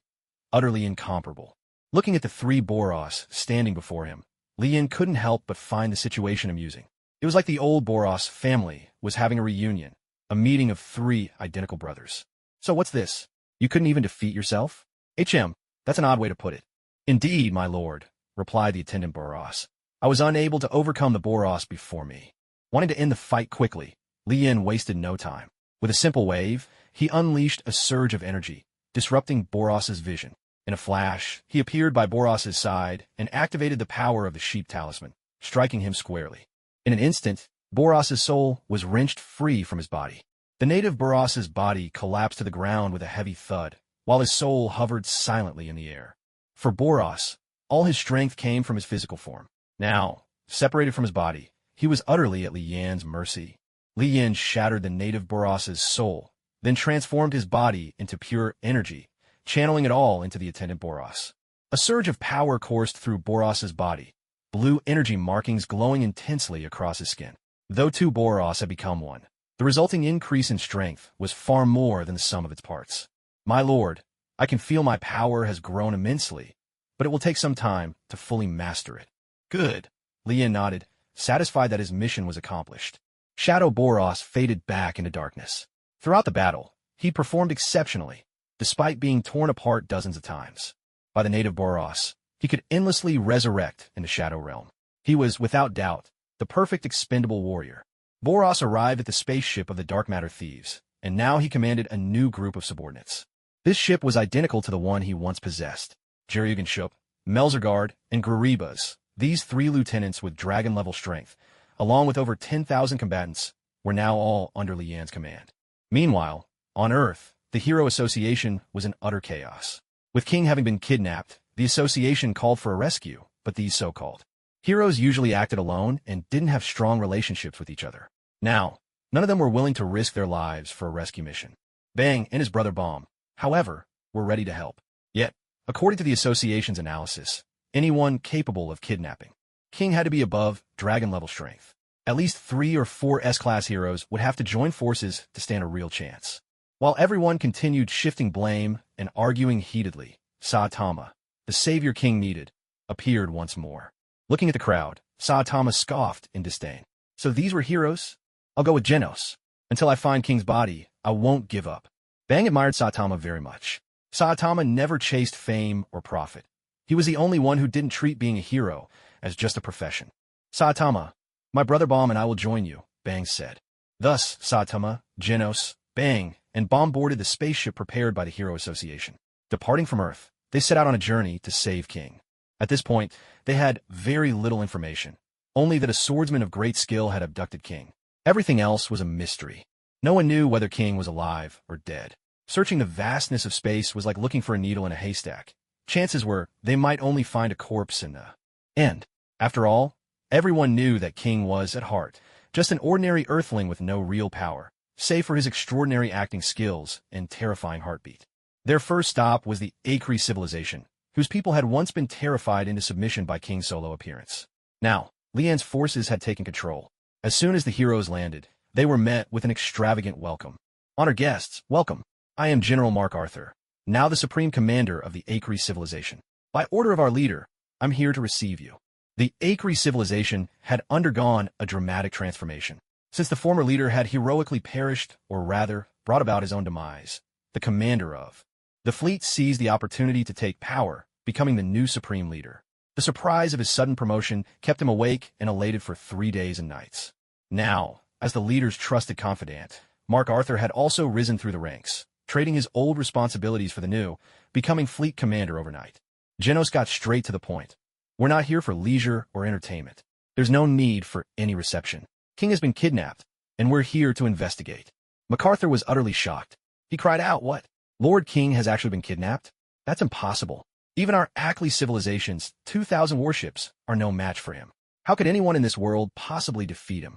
utterly incomparable. Looking at the three Boros standing before him, Li Yan couldn't help but find the situation amusing. It was like the old Boros family was having a reunion, a meeting of three identical brothers. So what's this? You couldn't even defeat yourself? That's an odd way to put it. Indeed, my lord, replied the attendant Boros. I was unable to overcome the Boros before me. Wanting to end the fight quickly, Li Yan wasted no time. With a simple wave, he unleashed a surge of energy, disrupting Boros's vision. In a flash, he appeared by Boros's side and activated the power of the sheep talisman, striking him squarely. In an instant, Boros's soul was wrenched free from his body. The native Boros's body collapsed to the ground with a heavy thud, while his soul hovered silently in the air. For Boros, all his strength came from his physical form. Now, separated from his body, he was utterly at Li Yan's mercy. Li Yan shattered the native Boros's soul, then transformed his body into pure energy, channeling it all into the attendant Boros. A surge of power coursed through Boros's body, blue energy markings glowing intensely across his skin. Though two Boros had become one, the resulting increase in strength was far more than the sum of its parts. My lord, I can feel my power has grown immensely, but it will take some time to fully master it. Good. Li Yan nodded, satisfied that his mission was accomplished. Shadow Boros faded back into darkness. Throughout the battle, he performed exceptionally, despite being torn apart dozens of times. By the native Boros, he could endlessly resurrect in the Shadow Realm. He was, without doubt, the perfect expendable warrior. Boros arrived at the spaceship of the Dark Matter Thieves, and now he commanded a new group of subordinates. This ship was identical to the one he once possessed. Jerugenshup, Melzergard, and Gruribas, these three lieutenants with dragon-level strength, along with over 10,000 combatants, were now all under Li Yan's command. Meanwhile, on Earth, the Hero Association was in utter chaos. With King having been kidnapped, the association called for a rescue, but these so-called heroes usually acted alone and didn't have strong relationships with each other. Now, none of them were willing to risk their lives for a rescue mission. Bang and his brother Bomb, however, were ready to help. Yet, according to the association's analysis, anyone capable of kidnapping King had to be above dragon-level strength. At least 3 or 4 S-class heroes would have to join forces to stand a real chance. While everyone continued shifting blame and arguing heatedly, Saitama, the savior King needed, appeared once more. Looking at the crowd, Saitama scoffed in disdain. So these were heroes? I'll go with Genos. Until I find King's body, I won't give up. Bang admired Saitama very much. Saitama never chased fame or profit. He was the only one who didn't treat being a hero as just a profession. Saitama, my brother Bomb and I will join you, Bang said. Thus, Saitama, Genos, Bang, and Bomb boarded the spaceship prepared by the Hero Association. Departing from Earth, they set out on a journey to save King. At this point, they had very little information, only that a swordsman of great skill had abducted King. Everything else was a mystery. No one knew whether King was alive or dead. Searching the vastness of space was like looking for a needle in a haystack. Chances were they might only find a corpse in the end. After all, everyone knew that King was, at heart, just an ordinary earthling with no real power, save for his extraordinary acting skills and terrifying heartbeat. Their first stop was the Akri civilization, whose people had once been terrified into submission by King's solo appearance. Now, Lian's forces had taken control. As soon as the heroes landed, they were met with an extravagant welcome. Honored guests, welcome. I am General Mark Arthur, now the Supreme Commander of the Akri civilization. By order of our leader, I'm here to receive you. The Akri civilization had undergone a dramatic transformation. Since the former leader had heroically perished, or rather, brought about his own demise, the commander of the fleet seized the opportunity to take power, becoming the new supreme leader. The surprise of his sudden promotion kept him awake and elated for 3 days and nights. Now, as the leader's trusted confidant, Mark Arthur had also risen through the ranks, trading his old responsibilities for the new, becoming fleet commander overnight. Genos got straight to the point. We're not here for leisure or entertainment. There's no need for any reception. King has been kidnapped, and we're here to investigate. MacArthur was utterly shocked. He cried out, "What? Lord King has actually been kidnapped? That's impossible. Even our Akli civilization's 2,000 warships are no match for him. How could anyone in this world possibly defeat him?"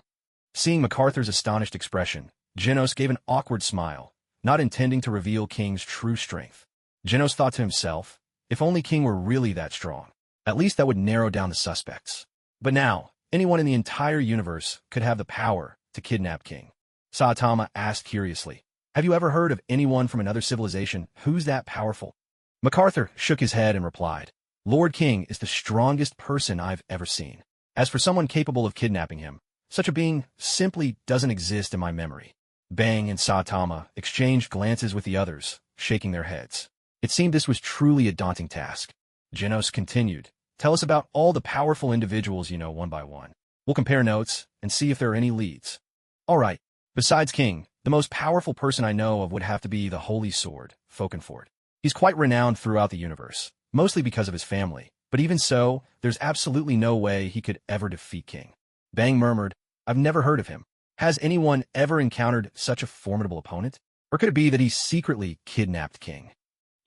Seeing MacArthur's astonished expression, Genos gave an awkward smile, not intending to reveal King's true strength. Genos thought to himself, if only King were really that strong. At least that would narrow down the suspects. But now, anyone in the entire universe could have the power to kidnap King. Saitama asked curiously, "Have you ever heard of anyone from another civilization who's that powerful?" MacArthur shook his head and replied, "Lord King is the strongest person I've ever seen. As for someone capable of kidnapping him, such a being simply doesn't exist in my memory." Bang and Saitama exchanged glances with the others, shaking their heads. It seemed this was truly a daunting task. Genos continued, "Tell us about all the powerful individuals you know one by one. We'll compare notes and see if there are any leads." "All right. Besides King, the most powerful person I know of would have to be the Holy Sword, Fokenfort. He's quite renowned throughout the universe, mostly because of his family, but even so, there's absolutely no way he could ever defeat King." Bang murmured, "I've never heard of him. Has anyone ever encountered such a formidable opponent? Or could it be that he secretly kidnapped King?"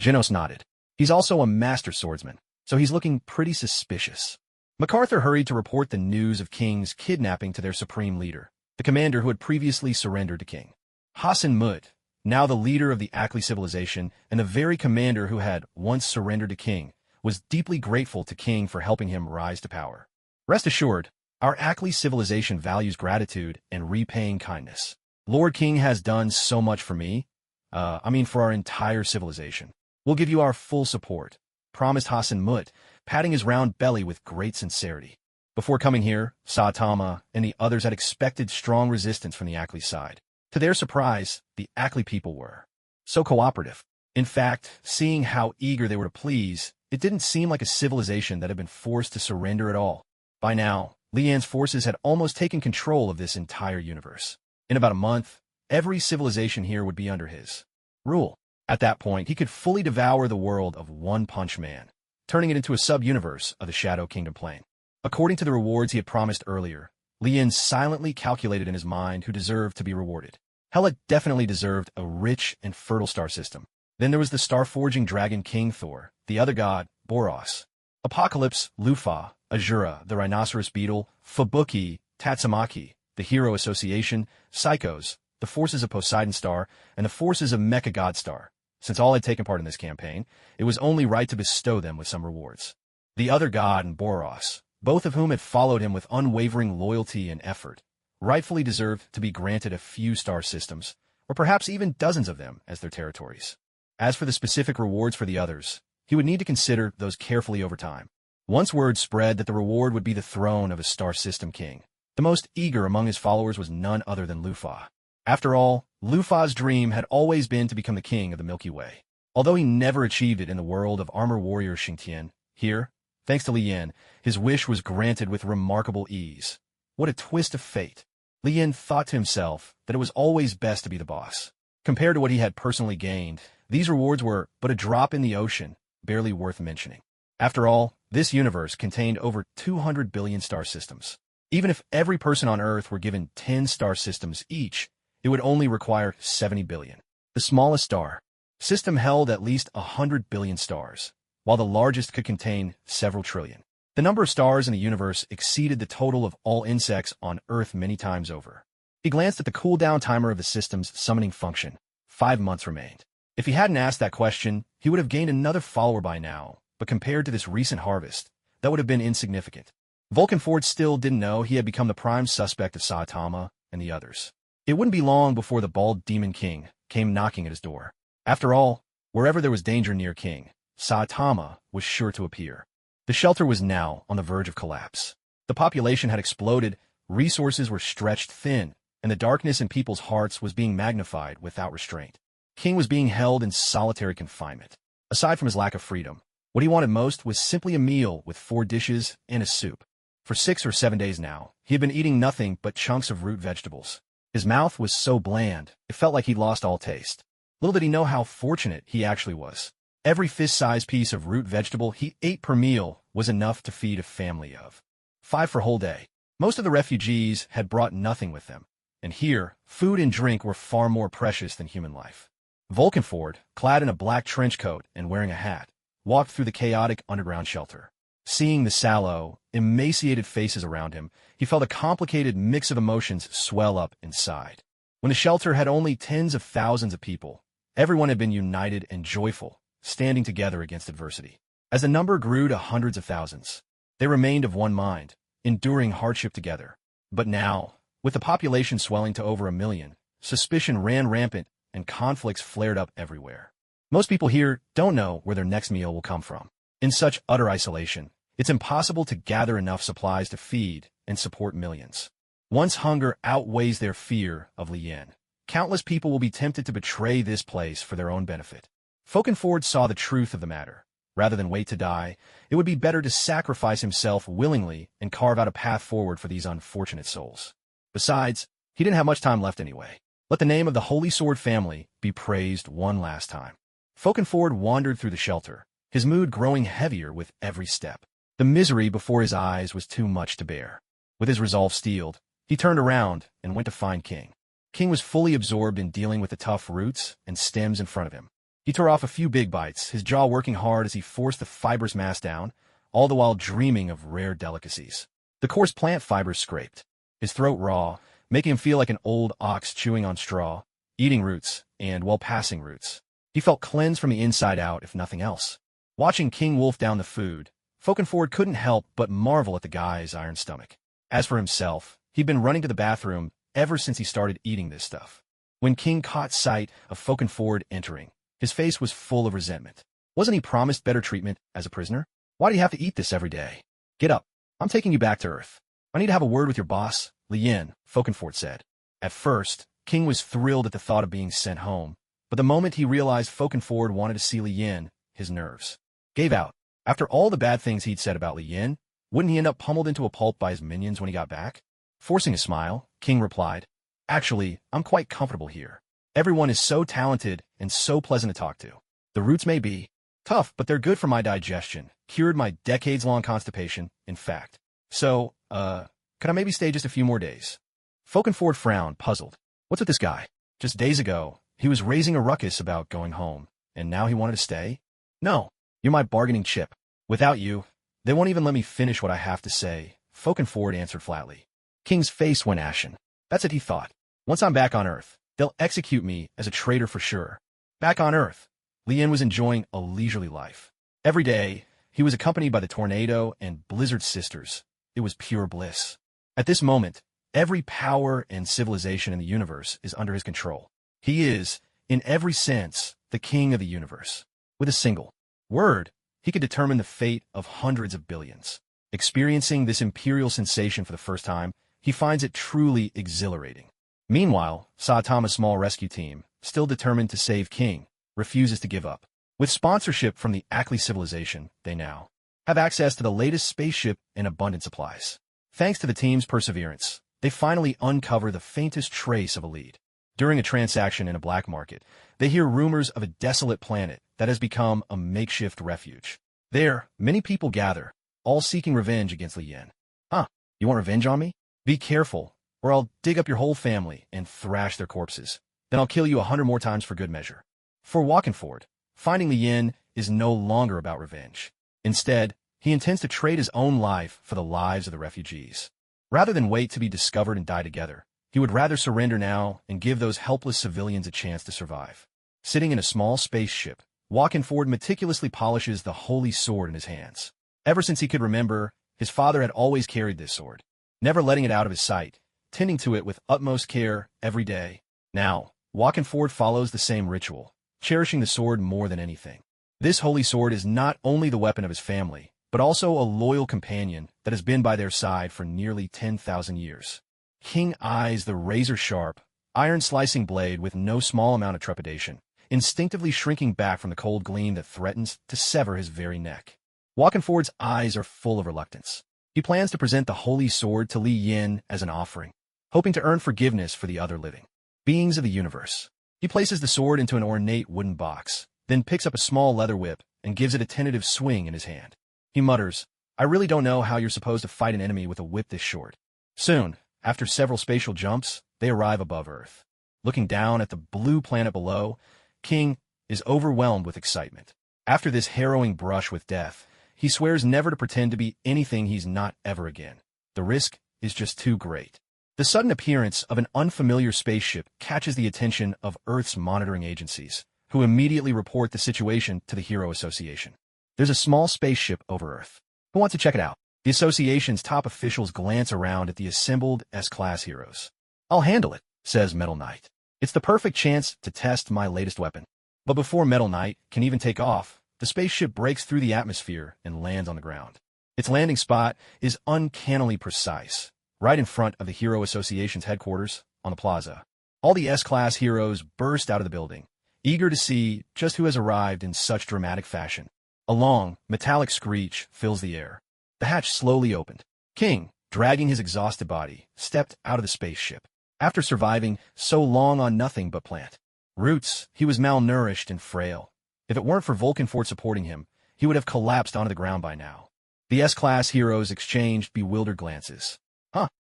Genos nodded. "He's also a master swordsman, so he's looking pretty suspicious." MacArthur hurried to report the news of King's kidnapping to their supreme leader, the commander who had previously surrendered to King. Hassan Mut, now the leader of the Akli civilization and the very commander who had once surrendered to King, was deeply grateful to King for helping him rise to power. "Rest assured, our Akli civilization values gratitude and repaying kindness. Lord King has done so much for me. For our entire civilization. We'll give you our full support," promised Hassan Mut, patting his round belly with great sincerity. Before coming here, Saitama and the others had expected strong resistance from the Akli side. To their surprise, the Akli people were so cooperative. In fact, seeing how eager they were to please, it didn't seem like a civilization that had been forced to surrender at all. By now, Lian's forces had almost taken control of this entire universe. In about a month, every civilization here would be under his rule. At that point, he could fully devour the world of One Punch Man, turning it into a sub-universe of the Shadow Kingdom plane. According to the rewards he had promised earlier, Lian silently calculated in his mind who deserved to be rewarded. Hela definitely deserved a rich and fertile star system. Then there was the star-forging dragon King Thor, the other god, Boros, Apocalypse, Lufa, Azura, the rhinoceros beetle, Fubuki, Tatsumaki, the Hero Association, Psychos, the forces of Poseidon Star, and the forces of Mecha God Star. Since all had taken part in this campaign, it was only right to bestow them with some rewards. The other god and Boros, both of whom had followed him with unwavering loyalty and effort, rightfully deserved to be granted a few star systems, or perhaps even dozens of them as their territories. As for the specific rewards for the others, he would need to consider those carefully over time. Once word spread that the reward would be the throne of a star system king, the most eager among his followers was none other than Lufa. After all, Lufa's dream had always been to become the king of the Milky Way. Although he never achieved it in the world of armor warrior Xingtian, here, thanks to Lian, his wish was granted with remarkable ease. What a twist of fate. Lian thought to himself that it was always best to be the boss. Compared to what he had personally gained, these rewards were but a drop in the ocean, barely worth mentioning. After all, this universe contained over 200 billion star systems. Even if every person on Earth were given 10 star systems each, it would only require 70 billion. The smallest star system held at least 100 billion stars, while the largest could contain several trillion. The number of stars in the universe exceeded the total of all insects on Earth many times over. He glanced at the cooldown timer of the system's summoning function. 5 months remained. If he hadn't asked that question, he would have gained another follower by now, but compared to this recent harvest, that would have been insignificant. Vulcan Ford still didn't know he had become the prime suspect of Saitama and the others. It wouldn't be long before the bald Demon King came knocking at his door. After all, wherever there was danger near King, Saitama was sure to appear. The shelter was now on the verge of collapse. The population had exploded, resources were stretched thin, and the darkness in people's hearts was being magnified without restraint. King was being held in solitary confinement. Aside from his lack of freedom, what he wanted most was simply a meal with 4 dishes and a soup. For 6 or 7 days now, he had been eating nothing but chunks of root vegetables. His mouth was so bland, it felt like he'd lost all taste. Little did he know how fortunate he actually was. Every fist-sized piece of root vegetable he ate per meal was enough to feed a family of 5 for a whole day. Most of the refugees had brought nothing with them, and here, food and drink were far more precious than human life. Vulcan Ford, clad in a black trench coat and wearing a hat, walked through the chaotic underground shelter. Seeing the sallow, emaciated faces around him, he felt a complicated mix of emotions swell up inside. When the shelter had only tens of thousands of people, everyone had been united and joyful, standing together against adversity. As the number grew to hundreds of thousands, they remained of one mind, enduring hardship together. But now, with the population swelling to over 1 million, suspicion ran rampant and conflicts flared up everywhere. Most people here don't know where their next meal will come from. In such utter isolation, it's impossible to gather enough supplies to feed and support millions. Once hunger outweighs their fear of Lien, countless people will be tempted to betray this place for their own benefit. Vulcan Ford saw the truth of the matter. Rather than wait to die, it would be better to sacrifice himself willingly and carve out a path forward for these unfortunate souls. Besides, he didn't have much time left anyway. Let the name of the Holy Sword family be praised one last time. Vulcan Ford wandered through the shelter, his mood growing heavier with every step. The misery before his eyes was too much to bear. With his resolve steeled, he turned around and went to find King. King was fully absorbed in dealing with the tough roots and stems in front of him. He tore off a few big bites, his jaw working hard as he forced the fibrous mass down, all the while dreaming of rare delicacies. The coarse plant fibers scraped, his throat raw, making him feel like an old ox chewing on straw, eating roots, and while passing roots. He felt cleansed from the inside out, if nothing else. Watching King wolf down the food, Vulcan Ford couldn't help but marvel at the guy's iron stomach. As for himself, he'd been running to the bathroom ever since he started eating this stuff. When King caught sight of Vulcan Ford entering, his face was full of resentment. Wasn't he promised better treatment as a prisoner? Why do you have to eat this every day? Get up. I'm taking you back to Earth. I need to have a word with your boss, Lien, Vulcan Ford said. At first, King was thrilled at the thought of being sent home, but the moment he realized Vulcan Ford wanted to see Lien, his nerves gave out. After all the bad things he'd said about Lien, wouldn't he end up pummeled into a pulp by his minions when he got back? Forcing a smile, King replied, "Actually, I'm quite comfortable here. Everyone is so talented and so pleasant to talk to. The roots may be tough, but they're good for my digestion, cured my decades-long constipation, in fact. So, could I maybe stay just a few more days?" Vulcan Ford frowned, puzzled. What's with this guy? Just days ago, he was raising a ruckus about going home, and now he wanted to stay? No, you're my bargaining chip. Without you, they won't even let me finish what I have to say, Vulcan Ford answered flatly. King's face went ashen. That's what he thought. Once I'm back on Earth, they'll execute me as a traitor for sure. Back on Earth, Lien was enjoying a leisurely life. Every day, he was accompanied by the Tornado and Blizzard sisters. It was pure bliss. At this moment, every power and civilization in the universe is under his control. He is, in every sense, the king of the universe. With a single word, he could determine the fate of hundreds of billions. Experiencing this imperial sensation for the first time, he finds it truly exhilarating. Meanwhile, Saitama's small rescue team, still determined to save King, refuses to give up. With sponsorship from the Ackley civilization, they now have access to the latest spaceship and abundant supplies. Thanks to the team's perseverance, they finally uncover the faintest trace of a lead. During a transaction in a black market, they hear rumors of a desolate planet that has become a makeshift refuge. There, many people gather, all seeking revenge against Lien. Huh, you want revenge on me? Be careful, or I'll dig up your whole family and thrash their corpses. Then I'll kill you 100 more times for good measure. For Vulcan Ford, finding Lien is no longer about revenge. Instead, he intends to trade his own life for the lives of the refugees. Rather than wait to be discovered and die together, he would rather surrender now and give those helpless civilians a chance to survive. Sitting in a small spaceship, Vulcan Ford meticulously polishes the holy sword in his hands. Ever since he could remember, His father had always carried this sword, never letting it out of his sight, tending to it with utmost care every day. Now, Walkenford follows the same ritual, cherishing the sword more than anything. This holy sword is not only the weapon of his family, but also a loyal companion that has been by their side for nearly 10,000 years. King eyes the razor-sharp, iron-slicing blade with no small amount of trepidation, instinctively shrinking back from the cold gleam that threatens to sever his very neck. Walkenford's eyes are full of reluctance. He plans to present the holy sword to Li Yin as an offering, hoping to earn forgiveness for the other living beings of the universe. He places the sword into an ornate wooden box, then picks up a small leather whip and gives it a tentative swing in his hand. He mutters, "I really don't know how you're supposed to fight an enemy with a whip this short." Soon, after several spatial jumps, they arrive above Earth. Looking down at the blue planet below, King is overwhelmed with excitement. After this harrowing brush with death, he swears never to pretend to be anything he's not ever again. The risk is just too great. The sudden appearance of an unfamiliar spaceship catches the attention of Earth's monitoring agencies, who immediately report the situation to the Hero Association. There's a small spaceship over Earth. Who wants to check it out? The association's top officials glance around at the assembled S-Class heroes. "I'll handle it," says Metal Knight. "It's the perfect chance to test my latest weapon." But before Metal Knight can even take off, the spaceship breaks through the atmosphere and lands on the ground. Its landing spot is uncannily precise, right in front of the Hero Association's headquarters on the plaza. All the S-Class heroes burst out of the building, eager to see just who has arrived in such dramatic fashion. A long, metallic screech fills the air. The hatch slowly opened. King, dragging his exhausted body, stepped out of the spaceship. After surviving so long on nothing but plant roots, he was malnourished and frail. If it weren't for Volkenfort supporting him, he would have collapsed onto the ground by now. The S-Class heroes exchanged bewildered glances.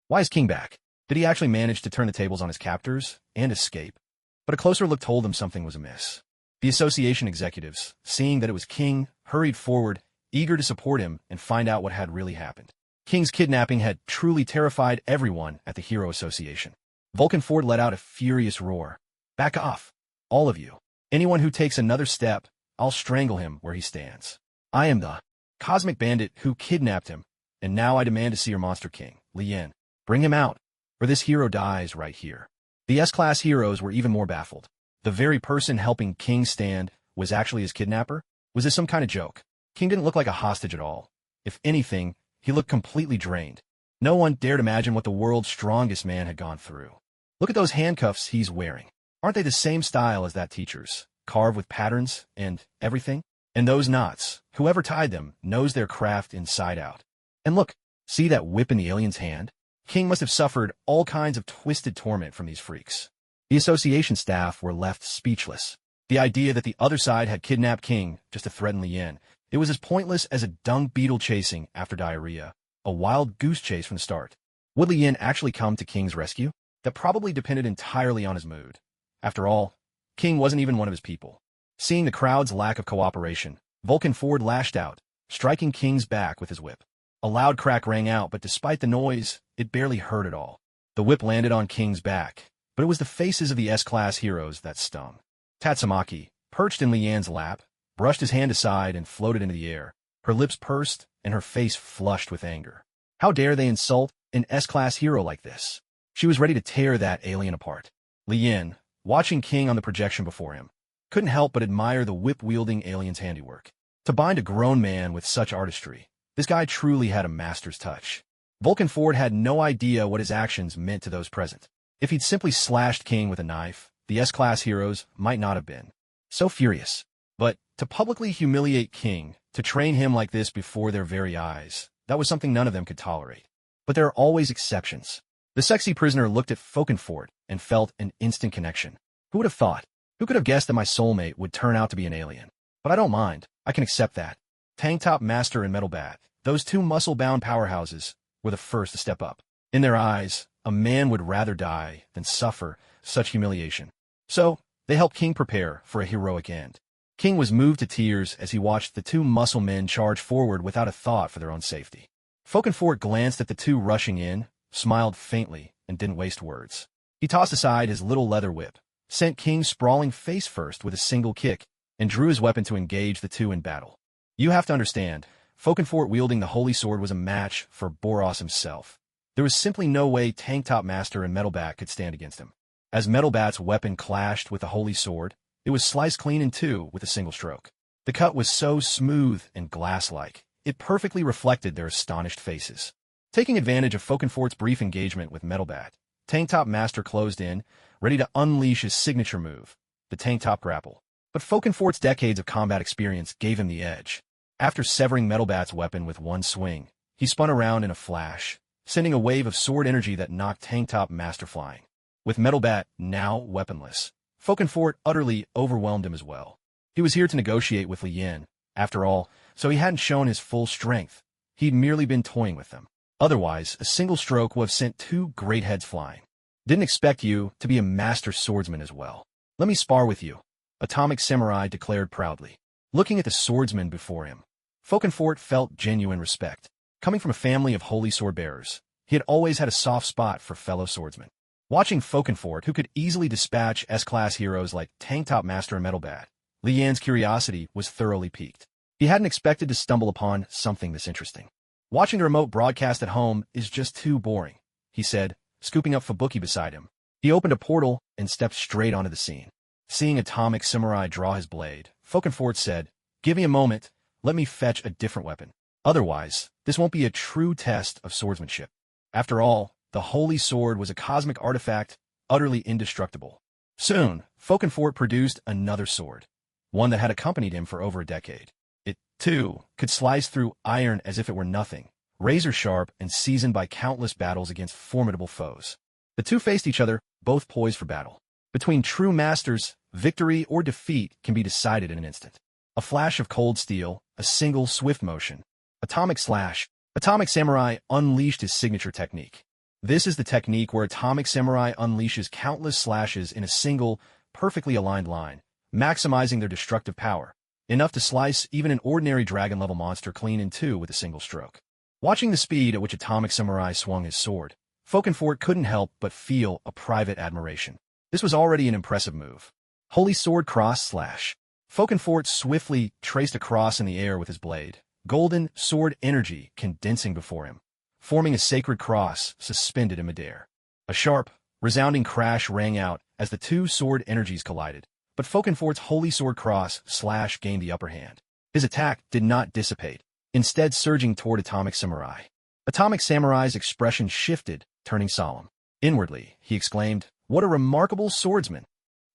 Why is King back? Did he actually manage to turn the tables on his captors and escape? But a closer look told them something was amiss. The association executives, seeing that it was King, hurried forward, eager to support him and find out what had really happened. King's kidnapping had truly terrified everyone at the Hero Association. Volkenfort let out a furious roar. "Back off, all of you. Anyone who takes another step, I'll strangle him where he stands. I am the cosmic bandit who kidnapped him, and now I demand to see your monster king, Li Yin. Bring him out, or this hero dies right here." The S-Class heroes were even more baffled. The very person helping King stand was actually his kidnapper? Was this some kind of joke? King didn't look like a hostage at all. If anything, he looked completely drained. No one dared imagine what the world's strongest man had gone through. Look at those handcuffs he's wearing. Aren't they the same style as that teacher's, carved with patterns and everything? And those knots, whoever tied them knows their craft inside out. And look, see that whip in the alien's hand? King must have suffered all kinds of twisted torment from these freaks. The association staff were left speechless. The idea that the other side had kidnapped King just to threaten Li Yin, it was as pointless as a dung beetle chasing after diarrhea, a wild goose chase from the start. Would Li Yin actually come to King's rescue? That probably depended entirely on his mood. After all, King wasn't even one of his people. Seeing the crowd's lack of cooperation, Volkenfort lashed out, striking King's back with his whip. A loud crack rang out, but despite the noise, it barely hurt at all. The whip landed on King's back, but it was the faces of the S-Class heroes that stung. Tatsumaki, perched in Li Yin's lap, brushed his hand aside and floated into the air, her lips pursed and her face flushed with anger. How dare they insult an S-Class hero like this? She was ready to tear that alien apart. Li Yin, watching King on the projection before him, couldn't help but admire the whip-wielding alien's handiwork. To bind a grown man with such artistry, this guy truly had a master's touch. Volkenfort had no idea what his actions meant to those present. If he'd simply slashed King with a knife, the S-Class heroes might not have been so furious. But to publicly humiliate King, to train him like this before their very eyes, that was something none of them could tolerate. But there are always exceptions. The sexy prisoner looked at Volkenfort and felt an instant connection. Who would have thought? Who could have guessed that my soulmate would turn out to be an alien? But I don't mind. I can accept that. Tank Top Master and Metal Bat, those two muscle-bound powerhouses, were the first to step up. In their eyes, a man would rather die than suffer such humiliation. So, they helped King prepare for a heroic end. King was moved to tears as he watched the two muscle men charge forward without a thought for their own safety. Volkenfort glanced at the two rushing in, smiled faintly, and didn't waste words. He tossed aside his little leather whip, sent King sprawling face first with a single kick, and drew his weapon to engage the two in battle. You have to understand, Folkenfort wielding the holy sword was a match for Boros himself. There was simply no way Tank Top Master and Metalbat could stand against him. As Metalbat's weapon clashed with the holy sword, it was sliced clean in two with a single stroke. The cut was so smooth and glass-like, it perfectly reflected their astonished faces. Taking advantage of Folkenfort's brief engagement with Metalbat, Tank Top Master closed in, ready to unleash his signature move, the Tank Top Grapple. But Folkenfort's decades of combat experience gave him the edge. After severing Metalbat's weapon with one swing, he spun around in a flash, sending a wave of sword energy that knocked Tank Top Master flying. With Metalbat now weaponless, Folkenfort utterly overwhelmed him as well. He was here to negotiate with Lien, after all, so he hadn't shown his full strength. He'd merely been toying with them. Otherwise, a single stroke would have sent two great heads flying. Didn't expect you to be a master swordsman as well. Let me spar with you, Atomic Samurai declared proudly. Looking at the swordsman before him, Folkenfort felt genuine respect. Coming from a family of holy sword bearers, he had always had a soft spot for fellow swordsmen. Watching Folkenfort, who could easily dispatch S-class heroes like Tank Top Master and Metalbat, Lian's curiosity was thoroughly piqued. He hadn't expected to stumble upon something this interesting. Watching the remote broadcast at home is just too boring, he said, scooping up Fubuki beside him. He opened a portal and stepped straight onto the scene. Seeing Atomic Samurai draw his blade, Folkenfort said, "Give me a moment, let me fetch a different weapon. Otherwise, this won't be a true test of swordsmanship." After all, the holy sword was a cosmic artifact, utterly indestructible. Soon, Folkenfort produced another sword, one that had accompanied him for over a decade. It, too, could slice through iron as if it were nothing, razor-sharp and seasoned by countless battles against formidable foes. The two faced each other, both poised for battle. Between true masters, victory or defeat can be decided in an instant. A flash of cold steel, a single swift motion. Atomic slash. Atomic Samurai unleashed his signature technique. This is the technique where Atomic Samurai unleashes countless slashes in a single, perfectly aligned line, maximizing their destructive power, enough to slice even an ordinary dragon-level monster clean in two with a single stroke. Watching the speed at which Atomic Samurai swung his sword, Folkenfort couldn't help but feel a private admiration. This was already an impressive move. Holy Sword Cross Slash. Folkenfort swiftly traced a cross in the air with his blade, golden sword energy condensing before him, forming a sacred cross suspended in midair. A sharp, resounding crash rang out as the two sword energies collided, but Folkenfort's Holy Sword Cross Slash gained the upper hand. His attack did not dissipate, instead surging toward Atomic Samurai. Atomic Samurai's expression shifted, turning solemn. Inwardly, he exclaimed, "What a remarkable swordsman!"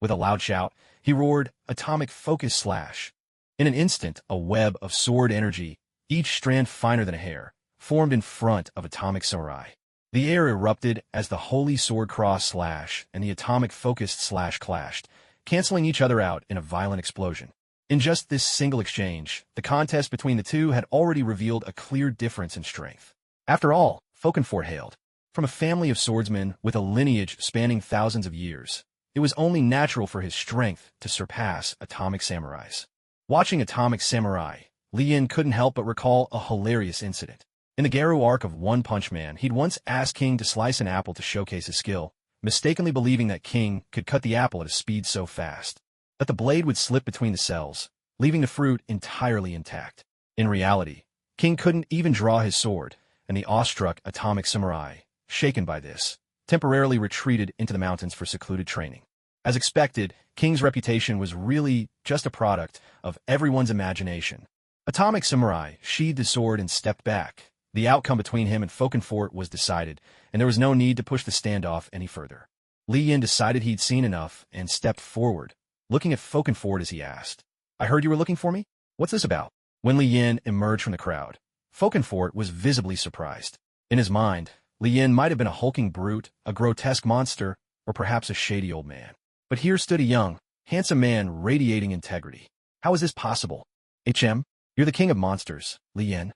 With a loud shout, he roared, "Atomic Focus Slash." In an instant, a web of sword energy, each strand finer than a hair, formed in front of Atomic Samurai. The air erupted as the Holy Sword Cross Slash and the Atomic Focused Slash clashed, canceling each other out in a violent explosion. In just this single exchange, the contest between the two had already revealed a clear difference in strength. After all, Folkenfort hailed from a family of swordsmen with a lineage spanning thousands of years. It was only natural for his strength to surpass Atomic Samurai's. Watching Atomic Samurai, Lien couldn't help but recall a hilarious incident. In the Garou arc of One Punch Man, he'd once asked King to slice an apple to showcase his skill, mistakenly believing that King could cut the apple at a speed so fast that the blade would slip between the cells, leaving the fruit entirely intact. In reality, King couldn't even draw his sword, and the awestruck Atomic Samurai, shaken by this, temporarily retreated into the mountains for secluded training. As expected, King's reputation was really just a product of everyone's imagination. Atomic Samurai sheathed his sword and stepped back. The outcome between him and Folkenfort was decided, and there was no need to push the standoff any further. Li Yin decided he'd seen enough and stepped forward, looking at Folkenfort as he asked, "I heard you were looking for me? What's this about?" When Li Yin emerged from the crowd, Folkenfort was visibly surprised. In his mind, Li Yin might have been a hulking brute, a grotesque monster, or perhaps a shady old man. But here stood a young, handsome man radiating integrity. How is this possible? "HM, you're the king of monsters, Li Yin?"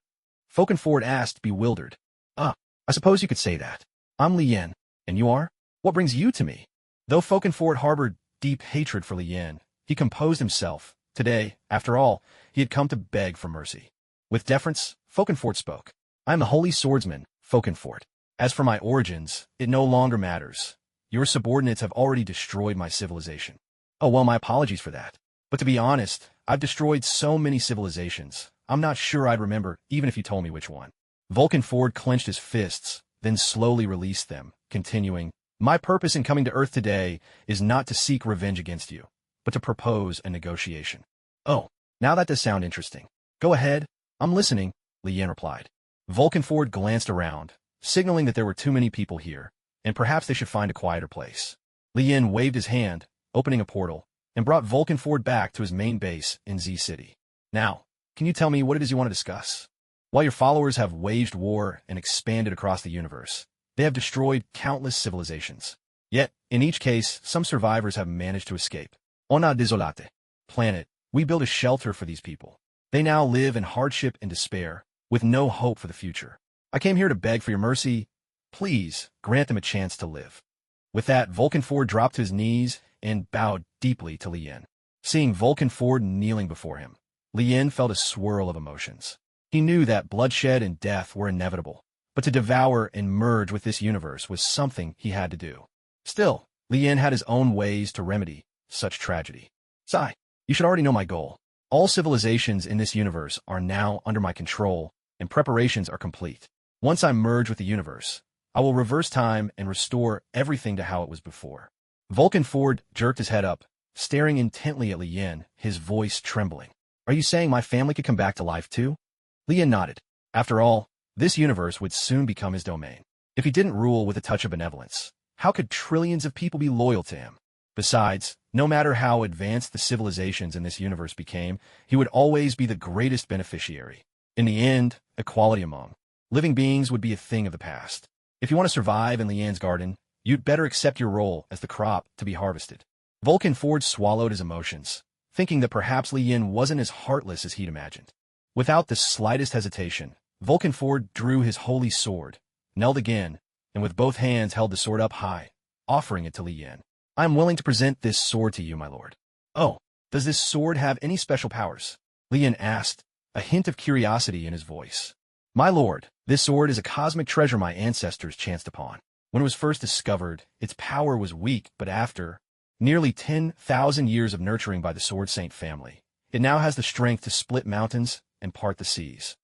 Folkenfort asked, bewildered. "Ah, I suppose you could say that. I'm Li Yin, and you are? What brings you to me?" Though Folkenfort harbored deep hatred for Li Yin, he composed himself. Today, after all, he had come to beg for mercy. With deference, Folkenfort spoke. "I am the holy swordsman, Folkenfort. As for my origins, it no longer matters. Your subordinates have already destroyed my civilization." "Oh, well, my apologies for that. But to be honest, I've destroyed so many civilizations, I'm not sure I'd remember, even if you told me which one. Vulcan Ford clenched his fists, then slowly released them, continuing, My purpose in coming to Earth today is not to seek revenge against you, but to propose a negotiation. Oh, now that does sound interesting. Go ahead, I'm listening, Lien replied. Vulcan Ford glanced around, signaling that there were too many people here, and perhaps they should find a quieter place. Lien waved his hand, opening a portal, and brought Vulcan Ford back to his main base in Z City. Now, can you tell me what it is you want to discuss? While your followers have waged war and expanded across the universe, they have destroyed countless civilizations. Yet, in each case, some survivors have managed to escape. Ona Desolate planet, we built a shelter for these people. They now live in hardship and despair, with no hope for the future. I came here to beg for your mercy. Please, grant them a chance to live. With that, Vulcan Ford dropped to his knees and bowed deeply to Lien. Seeing Vulcan Ford kneeling before him, Lien felt a swirl of emotions. He knew that bloodshed and death were inevitable, but to devour and merge with this universe was something he had to do. Still, Lien had his own ways to remedy such tragedy. Sigh, you should already know my goal. All civilizations in this universe are now under my control, and preparations are complete. Once I merge with the universe, I will reverse time and restore everything to how it was before. Vulcan Ford jerked his head up, staring intently at Lien, his voice trembling. Are you saying my family could come back to life too? Lien nodded. After all, this universe would soon become his domain. If he didn't rule with a touch of benevolence, how could trillions of people be loyal to him? Besides, no matter how advanced the civilizations in this universe became, he would always be the greatest beneficiary. In the end, equality among living beings would be a thing of the past. If you want to survive in Lien's garden, you'd better accept your role as the crop to be harvested. Vulcan Ford swallowed his emotions, thinking that perhaps Lien wasn't as heartless as he'd imagined. Without the slightest hesitation, Vulcan Ford drew his holy sword, knelt again, and with both hands held the sword up high, offering it to Lien. I am willing to present this sword to you, my lord. Oh, does this sword have any special powers? Lien asked, a hint of curiosity in his voice. My lord, this sword is a cosmic treasure my ancestors chanced upon. When it was first discovered, its power was weak, but after nearly 10,000 years of nurturing by the Sword Saint family, it now has the strength to split mountains and part the seas.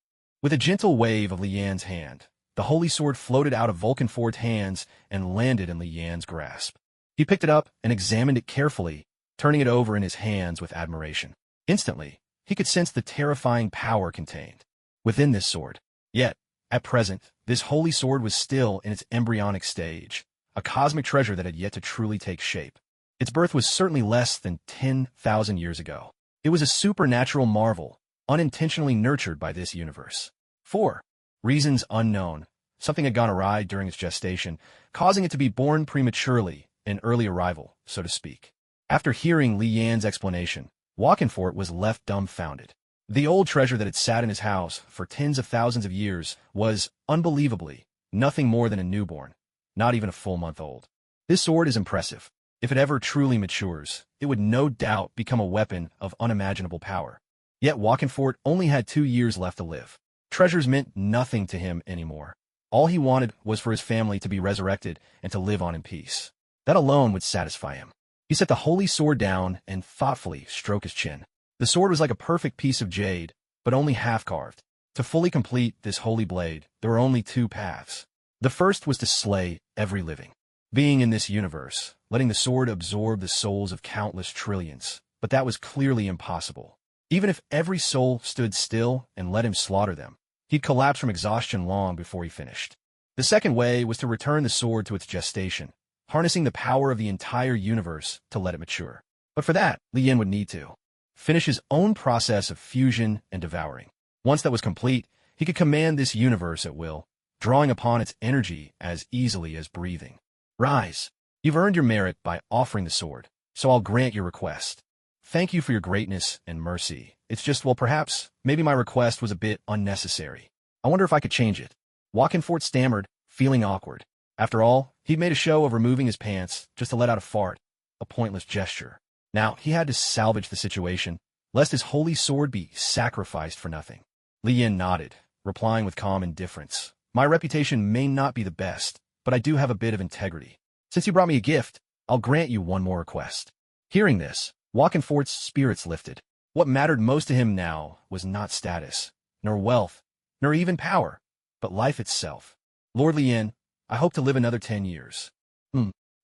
With a gentle wave of Lien's hand, the holy sword floated out of Vulcan Ford's hands and landed in Lien's grasp. He picked it up and examined it carefully, turning it over in his hands with admiration. Instantly, he could sense the terrifying power contained within this sword. Yet, at present, this holy sword was still in its embryonic stage, a cosmic treasure that had yet to truly take shape. Its birth was certainly less than 10,000 years ago. It was a supernatural marvel, unintentionally nurtured by this universe. For reasons unknown, something had gone awry during its gestation, causing it to be born prematurely, an early arrival, so to speak. After hearing Lien's explanation, Walkenfort was left dumbfounded. The old treasure that had sat in his house for tens of thousands of years was, unbelievably, nothing more than a newborn, not even a full month old. This sword is impressive. If it ever truly matures, it would no doubt become a weapon of unimaginable power. Yet Walkenfort only had 2 years left to live. Treasures meant nothing to him anymore. All he wanted was for his family to be resurrected and to live on in peace. That alone would satisfy him. He set the holy sword down and thoughtfully stroked his chin. The sword was like a perfect piece of jade, but only half-carved. To fully complete this holy blade, there were only 2 paths. The first was to slay every living being in this universe, letting the sword absorb the souls of countless trillions, but that was clearly impossible. Even if every soul stood still and let him slaughter them, he'd collapse from exhaustion long before he finished. The second way was to return the sword to its gestation, harnessing the power of the entire universe to let it mature. But for that, Lien would need to finish his own process of fusion and devouring. Once that was complete, he could command this universe at will, drawing upon its energy as easily as breathing. Rise. You've earned your merit by offering the sword, so I'll grant your request. Thank you for your greatness and mercy. It's just, well, perhaps, maybe my request was a bit unnecessary. I wonder if I could change it. Walkenfort stammered, feeling awkward. After all, he'd made a show of removing his pants just to let out a fart, a pointless gesture. Now, he had to salvage the situation, lest his holy sword be sacrificed for nothing. Lien nodded, replying with calm indifference. My reputation may not be the best, but I do have a bit of integrity. Since you brought me a gift, I'll grant you one more request. Hearing this, Walkenfort's spirits lifted. What mattered most to him now was not status, nor wealth, nor even power, but life itself. Lord Lien, I hope to live another 10 years.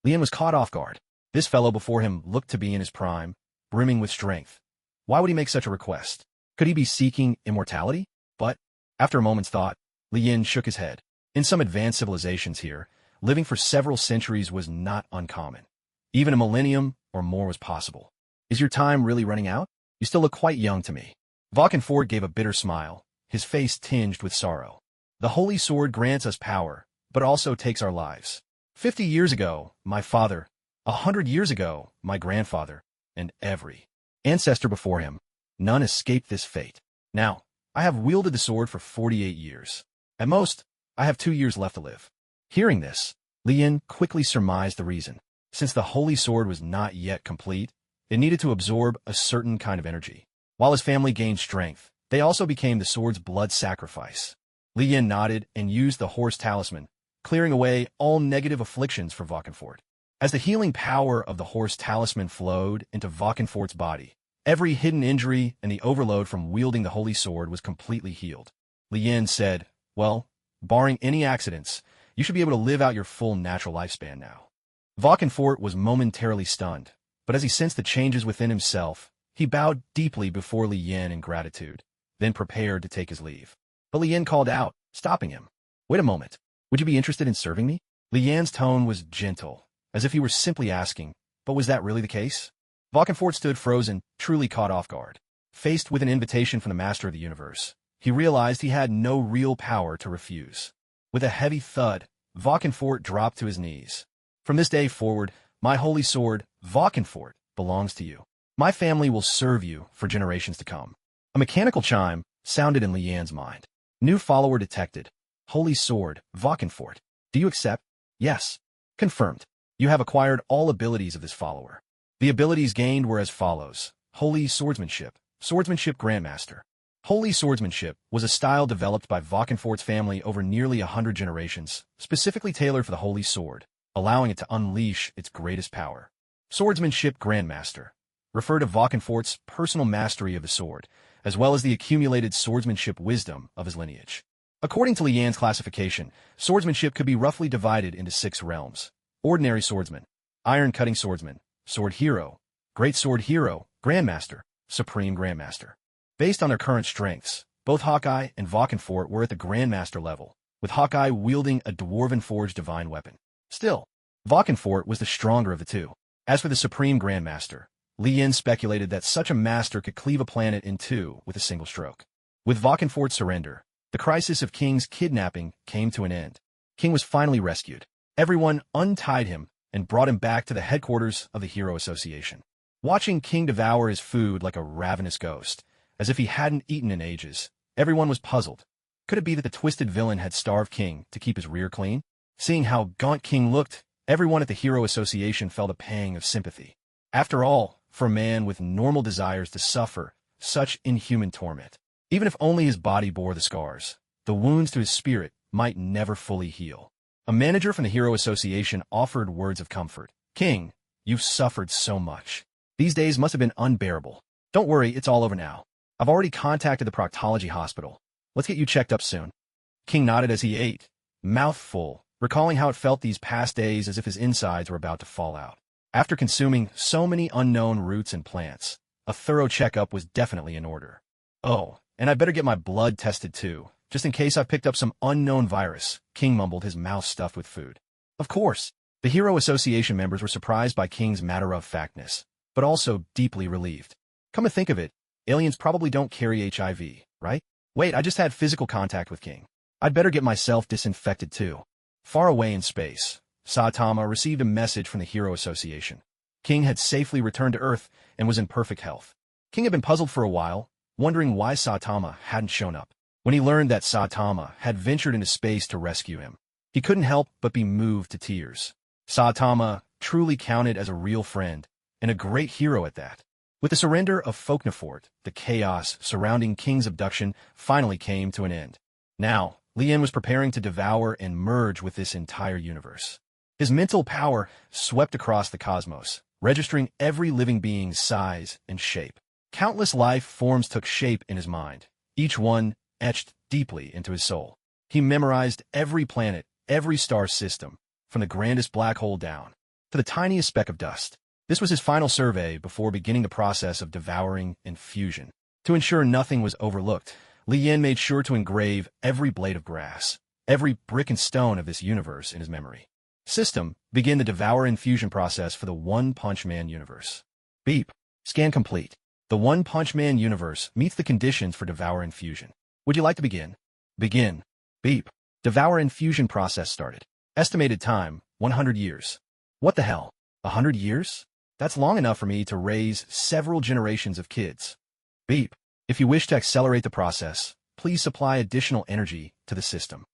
Lien was caught off guard. This fellow before him looked to be in his prime, brimming with strength. Why would he make such a request? Could he be seeking immortality? But, after a moment's thought, Lien shook his head. In some advanced civilizations here, living for several centuries was not uncommon. Even a millennium or more was possible. Is your time really running out? You still look quite young to me. Valkenfort gave a bitter smile, his face tinged with sorrow. The Holy Sword grants us power, but also takes our lives. 50 years ago, my father, 100 years ago, my grandfather, and every ancestor before him, none escaped this fate. Now, I have wielded the sword for 48 years. At most, I have 2 years left to live. Hearing this, Lien quickly surmised the reason. Since the Holy Sword was not yet complete, it needed to absorb a certain kind of energy. While his family gained strength, they also became the sword's blood sacrifice. Lien nodded and used the horse talisman, clearing away all negative afflictions for Valkenfort. As the healing power of the horse talisman flowed into Valkenfort's body, every hidden injury and the overload from wielding the Holy Sword was completely healed. Lien said, well, barring any accidents, you should be able to live out your full natural lifespan now. Valkenfort was momentarily stunned, but as he sensed the changes within himself, he bowed deeply before Lien in gratitude, then prepared to take his leave. But Lien called out, stopping him. Wait a moment. Would you be interested in serving me? Lien's tone was gentle, as if he were simply asking, but was that really the case? Valkenfort stood frozen, truly caught off guard. Faced with an invitation from the Master of the Universe, he realized he had no real power to refuse. With a heavy thud, Valkenfort dropped to his knees. From this day forward, my holy sword, Valkenfort, belongs to you. My family will serve you for generations to come. A mechanical chime sounded in Lien's mind. New follower detected. Holy sword, Valkenfort. Do you accept? Yes. Confirmed. You have acquired all abilities of this follower. The abilities gained were as follows. Holy Swordsmanship. Swordsmanship Grandmaster. Holy Swordsmanship was a style developed by Valkenfort's family over nearly 100 generations, specifically tailored for the Holy Sword, allowing it to unleash its greatest power. Swordsmanship Grandmaster. Refer to Valkenfort's personal mastery of the sword, as well as the accumulated swordsmanship wisdom of his lineage. According to Lien's classification, swordsmanship could be roughly divided into 6 realms. Ordinary swordsman, iron-cutting swordsman, sword hero, great sword hero, grandmaster, supreme grandmaster. Based on their current strengths, both Hawkeye and Valkenfort were at the grandmaster level, with Hawkeye wielding a dwarven-forged divine weapon. Still, Valkenfort was the stronger of the two. As for the supreme grandmaster, Lien speculated that such a master could cleave a planet in two with a single stroke. With Valkenfort's surrender, the crisis of King's kidnapping came to an end. King was finally rescued. Everyone untied him and brought him back to the headquarters of the Hero Association. Watching King devour his food like a ravenous ghost, as if he hadn't eaten in ages, everyone was puzzled. Could it be that the twisted villain had starved King to keep his rear clean? Seeing how gaunt King looked, everyone at the Hero Association felt a pang of sympathy. After all, for a man with normal desires to suffer such inhuman torment, even if only his body bore the scars, the wounds to his spirit might never fully heal. A manager from the Hero Association offered words of comfort. King, you've suffered so much. These days must have been unbearable. Don't worry, it's all over now. I've already contacted the proctology hospital. Let's get you checked up soon. King nodded as he ate, mouth full, recalling how it felt these past days as if his insides were about to fall out. After consuming so many unknown roots and plants, a thorough checkup was definitely in order. Oh, and I better get my blood tested too, just in case I've picked up some unknown virus, King mumbled, his mouth stuffed with food. Of course, the Hero Association members were surprised by King's matter-of-factness, but also deeply relieved. Come to think of it, aliens probably don't carry HIV, right? Wait, I just had physical contact with King. I'd better get myself disinfected too. Far away in space, Saitama received a message from the Hero Association. King had safely returned to Earth and was in perfect health. King had been puzzled for a while, wondering why Saitama hadn't shown up. When he learned that Saitama had ventured into space to rescue him, he couldn't help but be moved to tears. Saitama truly counted as a real friend, and a great hero at that. With the surrender of Folknefort, the chaos surrounding King's abduction finally came to an end. Now, Lien was preparing to devour and merge with this entire universe. His mental power swept across the cosmos, registering every living being's size and shape. Countless life forms took shape in his mind, each one etched deeply into his soul. He memorized every planet, every star system, from the grandest black hole down to the tiniest speck of dust. This was his final survey before beginning the process of devouring and fusion. To ensure nothing was overlooked, Li Yin made sure to engrave every blade of grass, every brick and stone of this universe in his memory. System, begin the devour and fusion process for the One Punch Man universe. Beep. Scan complete. The One Punch Man universe meets the conditions for devour and fusion. Would you like to begin? Begin. Beep. Devour and fusion process started. Estimated time, 100 years. What the hell? 100 years? That's long enough for me to raise several generations of kids. Beep. If you wish to accelerate the process, please supply additional energy to the system.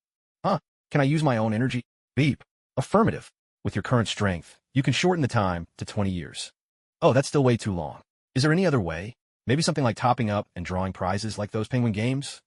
Huh? Can I use my own energy? Beep. Affirmative. With your current strength, you can shorten the time to 20 years. Oh, that's still way too long. Is there any other way? Maybe something like topping up and drawing prizes like those Penguin games?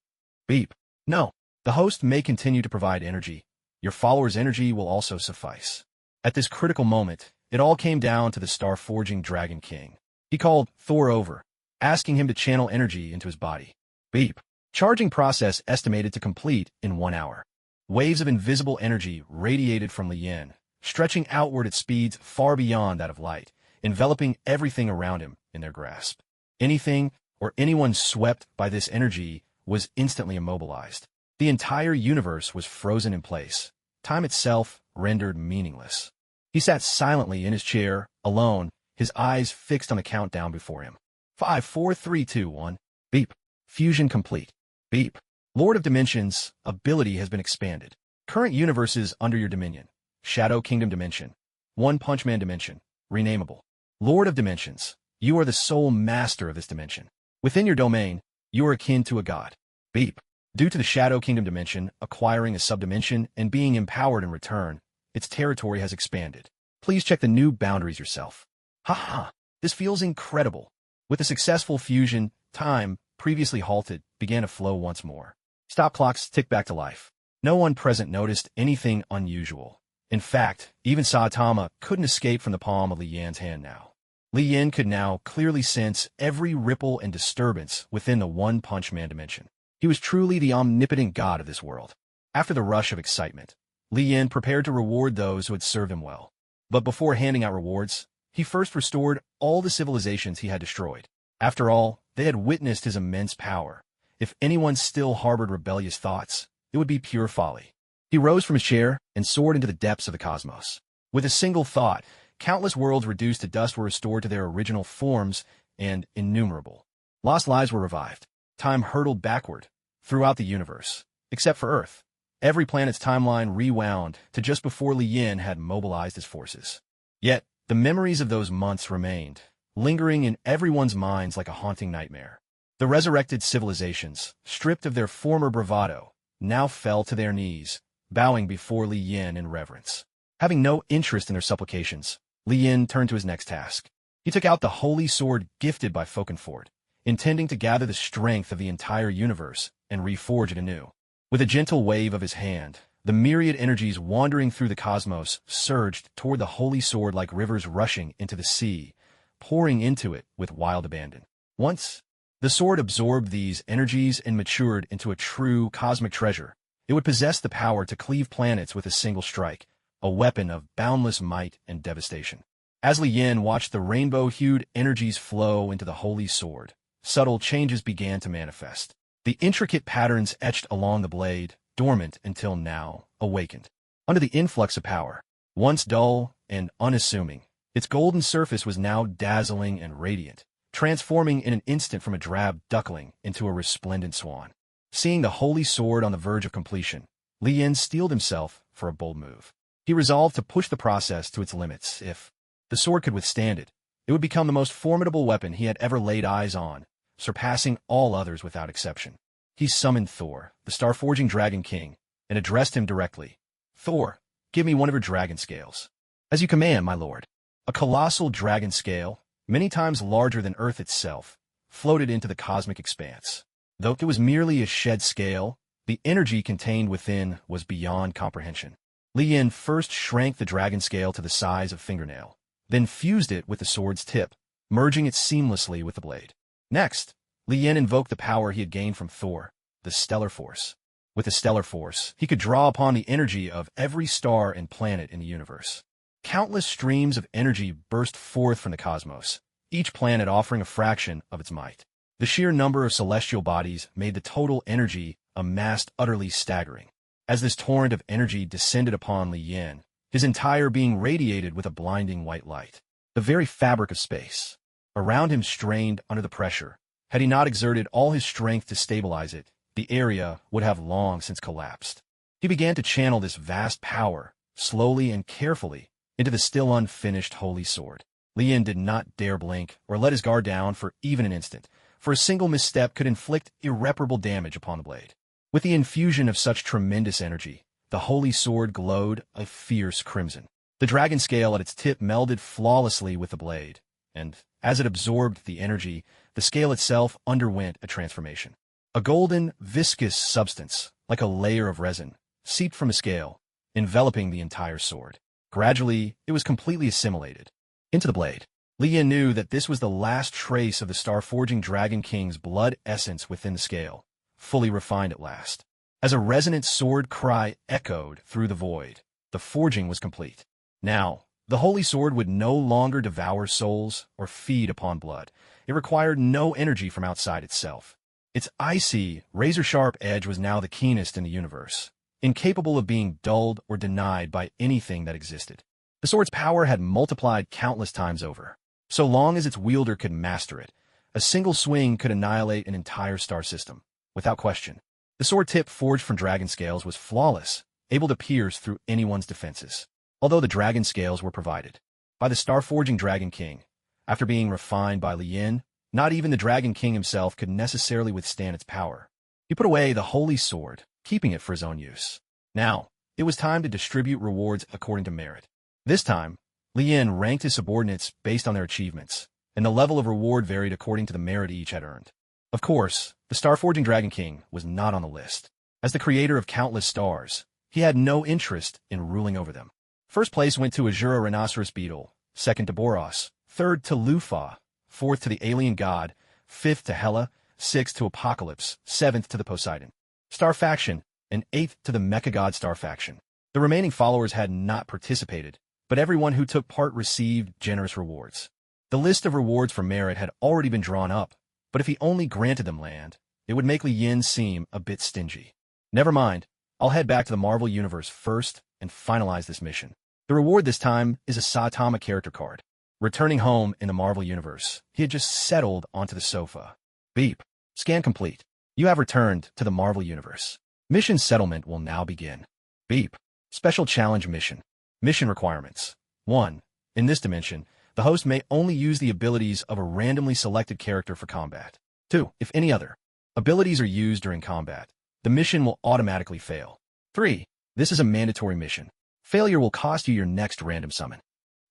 Beep. No. The host may continue to provide energy. Your followers' energy will also suffice. At this critical moment, it all came down to the star-forging Dragon King. He called Thor over, asking him to channel energy into his body. Beep. Charging process estimated to complete in 1 hour. Waves of invisible energy radiated from Li Yin, stretching outward at speeds far beyond that of light, enveloping everything around him in their grasp. Anything or anyone swept by this energy was instantly immobilized. The entire universe was frozen in place, time itself rendered meaningless. He sat silently in his chair, alone, his eyes fixed on the countdown before him. 5, 4, 3, 2, 1. Beep. Fusion complete. Beep. Lord of Dimensions, ability has been expanded. Current universes under your dominion. Shadow Kingdom Dimension. One Punch Man Dimension. Renameable. Lord of Dimensions, you are the sole master of this dimension. Within your domain, you are akin to a god. Beep. Due to the Shadow Kingdom Dimension acquiring a subdimension and being empowered in return, its territory has expanded. Please check the new boundaries yourself. Haha, this feels incredible. With the successful fusion, time, previously halted, began to flow once more. Stop clocks tick back to life. No one present noticed anything unusual. In fact, even Saitama couldn't escape from the palm of Li Yin's hand now. Li Yin could now clearly sense every ripple and disturbance within the One Punch Man dimension. He was truly the omnipotent god of this world. After the rush of excitement, Li Yin prepared to reward those who had served him well. But before handing out rewards, he first restored all the civilizations he had destroyed. After all, they had witnessed his immense power. If anyone still harbored rebellious thoughts, it would be pure folly. He rose from his chair and soared into the depths of the cosmos. With a single thought, countless worlds reduced to dust were restored to their original forms, and innumerable lost lives were revived. Time hurtled backward throughout the universe, except for Earth. Every planet's timeline rewound to just before Li Yin had mobilized his forces. Yet, the memories of those months remained, lingering in everyone's minds like a haunting nightmare. The resurrected civilizations, stripped of their former bravado, now fell to their knees, bowing before Li Yin in reverence. Having no interest in their supplications, Li Yin turned to his next task. He took out the holy sword gifted by Fockenford, intending to gather the strength of the entire universe and reforge it anew. With a gentle wave of his hand, the myriad energies wandering through the cosmos surged toward the holy sword like rivers rushing into the sea, pouring into it with wild abandon. Once the sword absorbed these energies and matured into a true cosmic treasure, it would possess the power to cleave planets with a single strike, a weapon of boundless might and devastation. As Li Yin watched the rainbow-hued energies flow into the holy sword, subtle changes began to manifest. The intricate patterns etched along the blade, dormant until now, awakened. Under the influx of power, once dull and unassuming, its golden surface was now dazzling and radiant, transforming in an instant from a drab duckling into a resplendent swan. Seeing the holy sword on the verge of completion, Li Yin steeled himself for a bold move. He resolved to push the process to its limits. If the sword could withstand it, it would become the most formidable weapon he had ever laid eyes on, surpassing all others without exception. He summoned Thor, the star-forging Dragon King, and addressed him directly. Thor, give me one of your dragon scales. As you command, my lord. A colossal dragon scale, many times larger than Earth itself, floated into the cosmic expanse. Though it was merely a shed scale, the energy contained within was beyond comprehension. Li Yin first shrank the dragon scale to the size of fingernail, then fused it with the sword's tip, merging it seamlessly with the blade. Next, Li Yin invoked the power he had gained from Thor, the Stellar Force. With the Stellar Force, he could draw upon the energy of every star and planet in the universe. Countless streams of energy burst forth from the cosmos, each planet offering a fraction of its might. The sheer number of celestial bodies made the total energy amassed utterly staggering. As this torrent of energy descended upon Li Yin, his entire being radiated with a blinding white light. The very fabric of space around him strained under the pressure. Had he not exerted all his strength to stabilize it, the area would have long since collapsed. He began to channel this vast power, slowly and carefully, into the still unfinished holy sword. Li Yin did not dare blink or let his guard down for even an instant, for a single misstep could inflict irreparable damage upon the blade. With the infusion of such tremendous energy, the holy sword glowed a fierce crimson. The dragon scale at its tip melded flawlessly with the blade, and, as it absorbed the energy, the scale itself underwent a transformation. A golden, viscous substance, like a layer of resin, seeped from the scale, enveloping the entire sword. Gradually, it was completely assimilated into the blade. Li Yin knew that this was the last trace of the star-forging Dragon King's blood essence within the scale, fully refined at last. As a resonant sword cry echoed through the void, the forging was complete. Now, the holy sword would no longer devour souls or feed upon blood. It required no energy from outside itself. Its icy, razor-sharp edge was now the keenest in the universe, incapable of being dulled or denied by anything that existed. The sword's power had multiplied countless times over. So long as its wielder could master it, a single swing could annihilate an entire star system, without question. The sword tip forged from dragon scales was flawless, able to pierce through anyone's defenses. Although the dragon scales were provided by the star-forging Dragon King, after being refined by Li Yin, not even the Dragon King himself could necessarily withstand its power. He put away the holy sword, keeping it for his own use. Now, it was time to distribute rewards according to merit. This time, Li Yin ranked his subordinates based on their achievements, and the level of reward varied according to the merit each had earned. Of course, the star-forging Dragon King was not on the list. As the creator of countless stars, he had no interest in ruling over them. First place went to Azura Rhinoceros Beetle, second to Boros, third to Lufa, fourth to the Alien God, fifth to Hela, sixth to Apocalypse, seventh to the Poseidon Star Faction, and eighth to the Mecha God Star Faction. The remaining followers had not participated, but everyone who took part received generous rewards. The list of rewards for merit had already been drawn up, but if he only granted them land, it would make Li Yin seem a bit stingy. Never mind, I'll head back to the Marvel Universe first and finalize this mission. The reward this time is a Saitama character card. Returning home in the Marvel Universe, he had just settled onto the sofa. Beep. Scan complete. You have returned to the Marvel Universe. Mission settlement will now begin. Beep. Special challenge mission. Mission requirements. 1. In this dimension, the host may only use the abilities of a randomly selected character for combat. 2. If any other abilities are used during combat, the mission will automatically fail. 3. This is a mandatory mission. Failure will cost you your next random summon.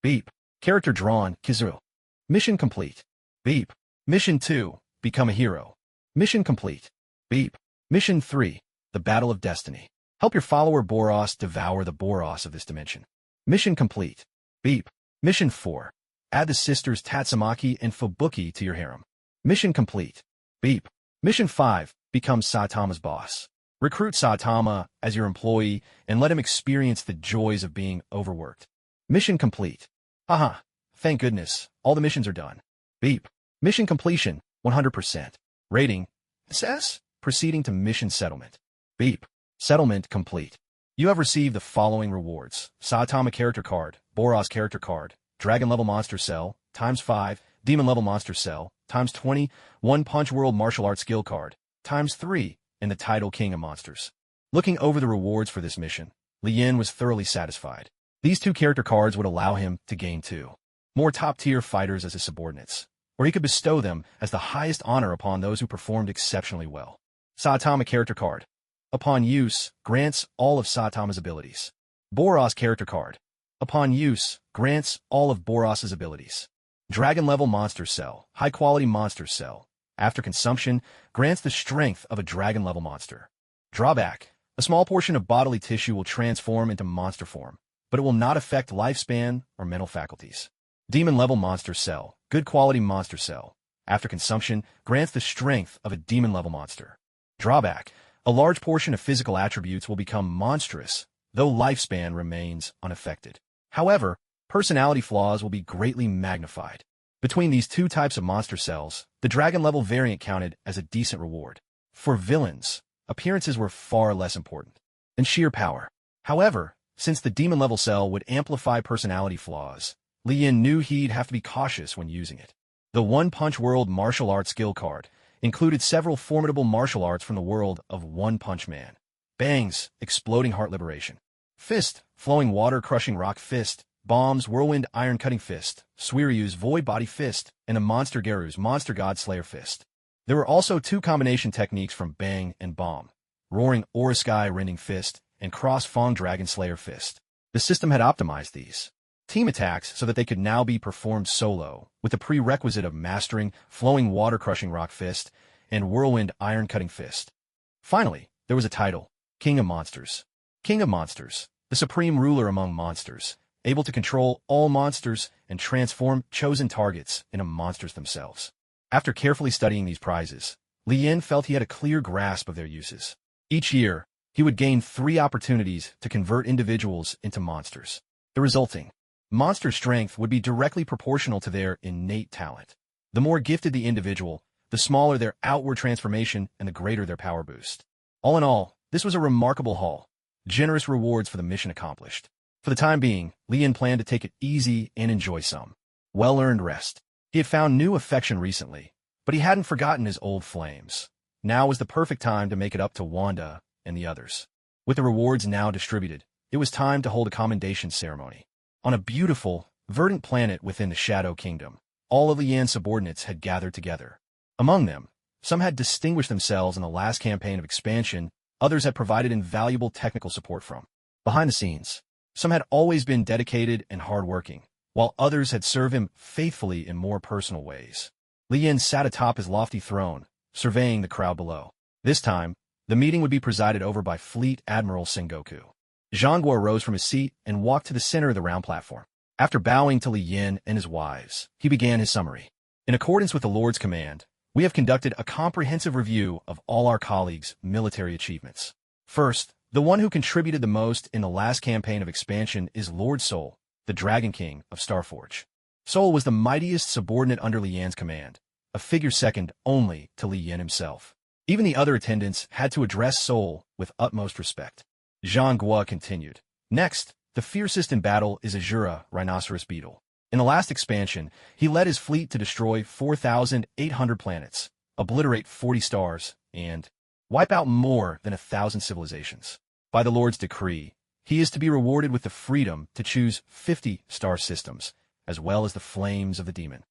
Beep. Character drawn, Kizu. Mission complete. Beep. Mission 2. Become a hero. Mission complete. Beep. Mission 3. The Battle of Destiny. Help your follower Boros devour the Boros of this dimension. Mission complete. Beep. Mission 4. Add the sisters Tatsumaki and Fubuki to your harem. Mission complete. Beep. Mission 5. Become Saitama's boss. Recruit Saitama as your employee and let him experience the joys of being overworked. Mission complete. Haha. Thank goodness. All the missions are done. Beep. Mission completion. 100%. Rating. SS. Proceeding to mission settlement. Beep. Settlement complete. You have received the following rewards. Saitama character card, Boros character card, Dragon level monster cell, ×5, Demon level monster cell, ×20, One Punch World martial arts skill card, ×3, and the title King of Monsters. Looking over the rewards for this mission, Li Yin was thoroughly satisfied. These 2 character cards would allow him to gain 2 more top-tier fighters as his subordinates, or he could bestow them as the highest honor upon those who performed exceptionally well. Saitama character card. Upon use, grants all of Saitama's abilities. Boros character card. Upon use, grants all of Boros's abilities. Dragon-level monster cell, high-quality monster cell. After consumption, grants the strength of a dragon-level monster. Drawback. A small portion of bodily tissue will transform into monster form, but it will not affect lifespan or mental faculties. Demon-level monster cell, good-quality monster cell. after consumption, grants the strength of a demon-level monster. Drawback: a large portion of physical attributes will become monstrous, though lifespan remains unaffected. However, personality flaws will be greatly magnified. Between these two types of monster cells, the dragon-level variant counted as a decent reward. For villains, appearances were far less important than sheer power. However, since the demon-level cell would amplify personality flaws, Li Yin knew he'd have to be cautious when using it. The One Punch World martial arts skill card included several formidable martial arts from the world of One Punch Man. Bangs, exploding heart liberation. Fist, flowing water crushing rock fist. Bombs, whirlwind iron cutting fist. Suiryu's void body fist, and a Monster Geru's monster god slayer fist. There were also two combination techniques from Bang and Bomb: roaring aura sky rending fist and cross Fong dragon slayer fist. The system had optimized these team attacks so that they could now be performed solo, with the prerequisite of mastering flowing water-crushing rock fist and whirlwind iron-cutting fist. Finally, there was a title: King of Monsters. King of Monsters, the supreme ruler among monsters, able to control all monsters and transform chosen targets into monsters themselves. After carefully studying these prizes, Li Yin felt he had a clear grasp of their uses. Each year, he would gain 3 opportunities to convert individuals into monsters. The resulting monster strength would be directly proportional to their innate talent. The more gifted the individual, the smaller their outward transformation and the greater their power boost. All in all, this was a remarkable haul. Generous rewards for the mission accomplished. For the time being, Li Yin planned to take it easy and enjoy some well-earned rest. He had found new affection recently, but he hadn't forgotten his old flames. Now was the perfect time to make it up to Wanda and the others. With the rewards now distributed, it was time to hold a commendation ceremony. On a beautiful, verdant planet within the Shadow Kingdom, all of Li Yin's subordinates had gathered together. Among them, some had distinguished themselves in the last campaign of expansion, others had provided invaluable technical support from behind the scenes. Some had always been dedicated and hardworking, while others had served him faithfully in more personal ways. Li Yin sat atop his lofty throne, surveying the crowd below. This time, the meeting would be presided over by Fleet Admiral Sengoku. Shenghuang rose from his seat and walked to the center of the round platform. After bowing to Li Yin and his wives, he began his summary. In accordance with the Lord's command, we have conducted a comprehensive review of all our colleagues' military achievements. First, the one who contributed the most in the last campaign of expansion is Lord Sol, the Dragon King of Starforge. Sol was the mightiest subordinate under Li Yin's command, a figure second only to Li Yin himself. Even the other attendants had to address Sol with utmost respect. Shenghuang continued. Next, the fiercest in battle is Azura, Rhinoceros Beetle. In the last expansion, he led his fleet to destroy 4,800 planets, obliterate 40 stars, and wipe out more than 1,000 civilizations. By the Lord's decree, he is to be rewarded with the freedom to choose 50 star systems, as well as the flames of the demon.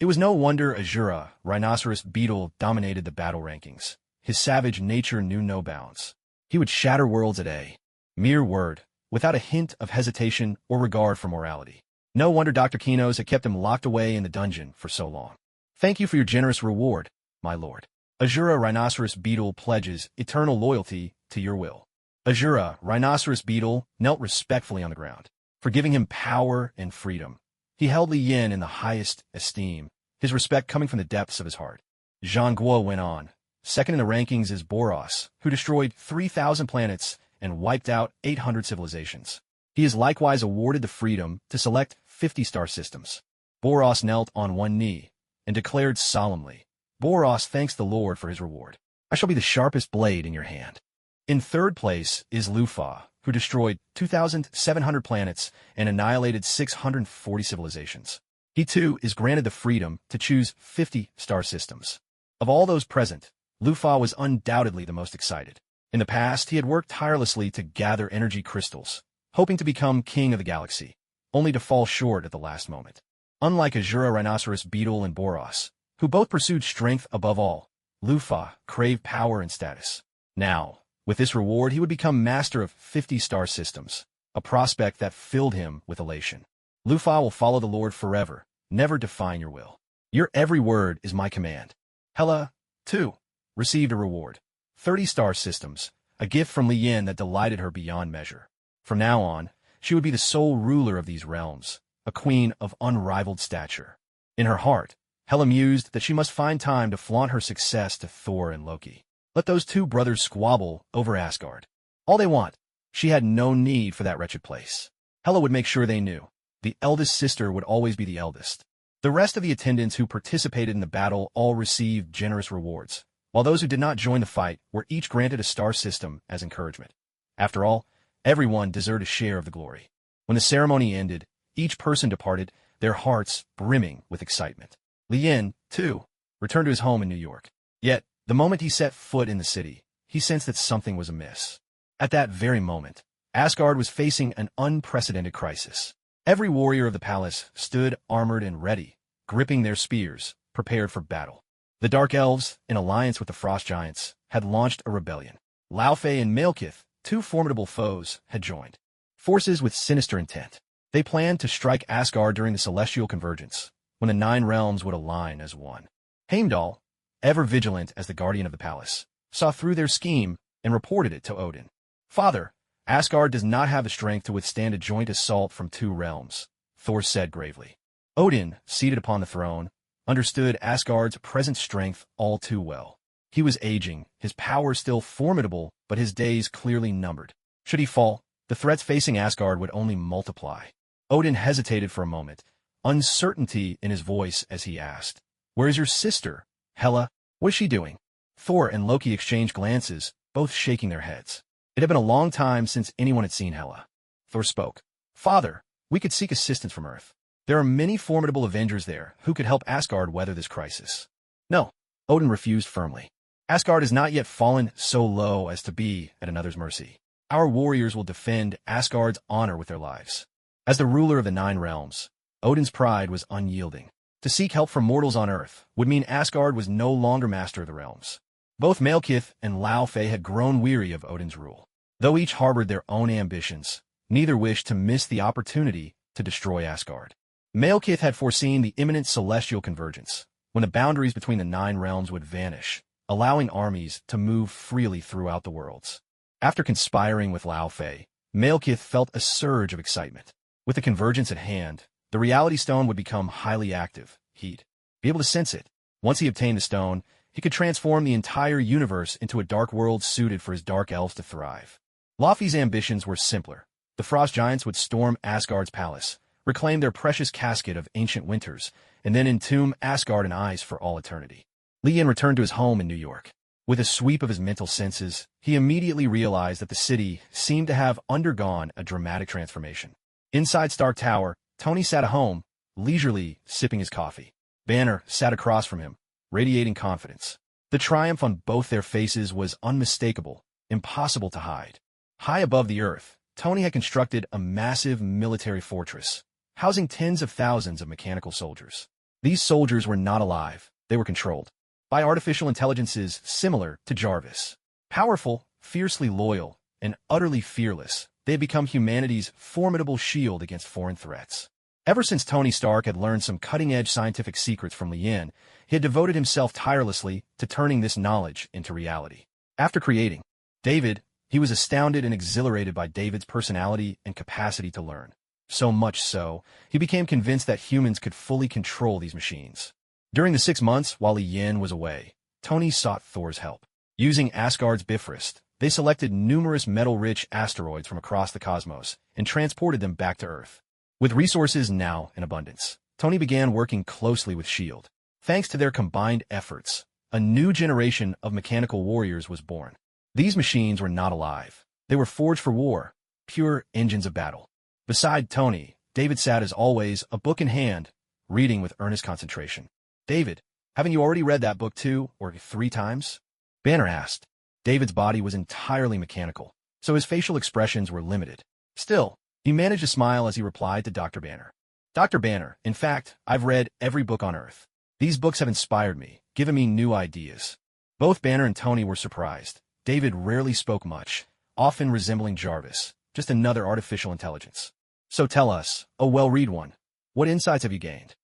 It was no wonder Azura, Rhinoceros Beetle, dominated the battle rankings. His savage nature knew no bounds. He would shatter worlds at a mere word, without a hint of hesitation or regard for morality. No wonder Dr. Kinos had kept him locked away in the dungeon for so long. Thank you for your generous reward, my lord. Azura Rhinoceros Beetle pledges eternal loyalty to your will. Azura Rhinoceros Beetle knelt respectfully on the ground, forgiving him power and freedom. He held Li Yin in the highest esteem, his respect coming from the depths of his heart. Shenghuang went on. Second in the rankings is Boros, who destroyed 3,000 planets and wiped out 800 civilizations. He is likewise awarded the freedom to select 50 star systems. Boros knelt on one knee and declared solemnly, Boros thanks the Lord for his reward. I shall be the sharpest blade in your hand. In third place is Lufa, who destroyed 2,700 planets and annihilated 640 civilizations. He too is granted the freedom to choose 50 star systems. Of all those present, Lufa was undoubtedly the most excited. In the past, he had worked tirelessly to gather energy crystals, hoping to become king of the galaxy, only to fall short at the last moment. Unlike Azura Rhinoceros Beetle and Boros, who both pursued strength above all, Lufa craved power and status. Now, with this reward, he would become master of 50 star systems, a prospect that filled him with elation. Lufa will follow the Lord forever, never define your will. Your every word is my command. Hela, too, received a reward. 30 star systems, a gift from Li Yin that delighted her beyond measure. From now on, she would be the sole ruler of these realms, a queen of unrivaled stature. In her heart, Hela mused that she must find time to flaunt her success to Thor and Loki. Let those two brothers squabble over Asgard. All they want. She had no need for that wretched place. Hela would make sure they knew. The eldest sister would always be the eldest. The rest of the attendants who participated in the battle all received generous rewards, while those who did not join the fight were each granted a star system as encouragement. After all, everyone deserved a share of the glory. When the ceremony ended, each person departed, their hearts brimming with excitement. Lien, too, returned to his home in New York. Yet, the moment he set foot in the city, he sensed that something was amiss. At that very moment, Asgard was facing an unprecedented crisis. Every warrior of the palace stood armored and ready, gripping their spears, prepared for battle. The Dark Elves, in alliance with the Frost Giants, had launched a rebellion. Laufey and Malekith, two formidable foes, had joined forces with sinister intent. They planned to strike Asgard during the celestial convergence, when the 9 realms would align as one. Heimdall, ever vigilant as the guardian of the palace, saw through their scheme and reported it to Odin. "Father, Asgard does not have the strength to withstand a joint assault from 2 realms," Thor said gravely. Odin, seated upon the throne, understood Asgard's present strength all too well. He was aging, his power still formidable, but his days clearly numbered. Should he fall, the threats facing Asgard would only multiply. Odin hesitated for a moment, uncertainty in his voice as he asked, "Where is your sister, Hela? What is she doing?" Thor and Loki exchanged glances, both shaking their heads. It had been a long time since anyone had seen Hela. Thor spoke. "Father, we could seek assistance from Earth. There are many formidable Avengers there who could help Asgard weather this crisis." "No," Odin refused firmly. "Asgard has not yet fallen so low as to be at another's mercy. Our warriors will defend Asgard's honor with their lives." As the ruler of the 9 realms, Odin's pride was unyielding. To seek help from mortals on Earth would mean Asgard was no longer master of the realms. Both Malekith and Laufey had grown weary of Odin's rule. Though each harbored their own ambitions, neither wished to miss the opportunity to destroy Asgard. Malekith had foreseen the imminent celestial convergence, when the boundaries between the 9 realms would vanish, allowing armies to move freely throughout the worlds. After conspiring with Laufey, Malekith felt a surge of excitement. With the convergence at hand, the reality stone would become highly active. He'd be able to sense it. Once he obtained the stone, he could transform the entire universe into a dark world suited for his dark elves to thrive. Laufey's ambitions were simpler. The Frost Giants would storm Asgard's palace, reclaim their precious casket of ancient winters, and then entomb Asgard in ice for all eternity. Lien returned to his home in New York. With a sweep of his mental senses, he immediately realized that the city seemed to have undergone a dramatic transformation. Inside Stark Tower, Tony sat at home, leisurely sipping his coffee. Banner sat across from him, radiating confidence. The triumph on both their faces was unmistakable, impossible to hide. High above the earth, Tony had constructed a massive military fortress, housing tens of thousands of mechanical soldiers. These soldiers were not alive, they were controlled by artificial intelligences similar to Jarvis. Powerful, fiercely loyal, and utterly fearless, they had become humanity's formidable shield against foreign threats. Ever since Tony Stark had learned some cutting-edge scientific secrets from Lien, he had devoted himself tirelessly to turning this knowledge into reality. After creating David, he was astounded and exhilarated by David's personality and capacity to learn. So much so, he became convinced that humans could fully control these machines. During the 6 months while Lien was away, Tony sought Thor's help. Using Asgard's Bifrost, they selected numerous metal-rich asteroids from across the cosmos and transported them back to Earth. With resources now in abundance, Tony began working closely with S.H.I.E.L.D. Thanks to their combined efforts, a new generation of mechanical warriors was born. These machines were not alive. They were forged for war, pure engines of battle. Beside Tony, David sat as always, a book in hand, reading with earnest concentration. "David, haven't you already read that book 2 or 3 times?" Banner asked. David's body was entirely mechanical, so his facial expressions were limited. Still, he managed to smile as he replied to Dr. Banner. "Dr. Banner, in fact, I've read every book on Earth. These books have inspired me, given me new ideas." Both Banner and Tony were surprised. David rarely spoke much, often resembling Jarvis, just another artificial intelligence. "So tell us, oh well-read one, what insights have you gained?"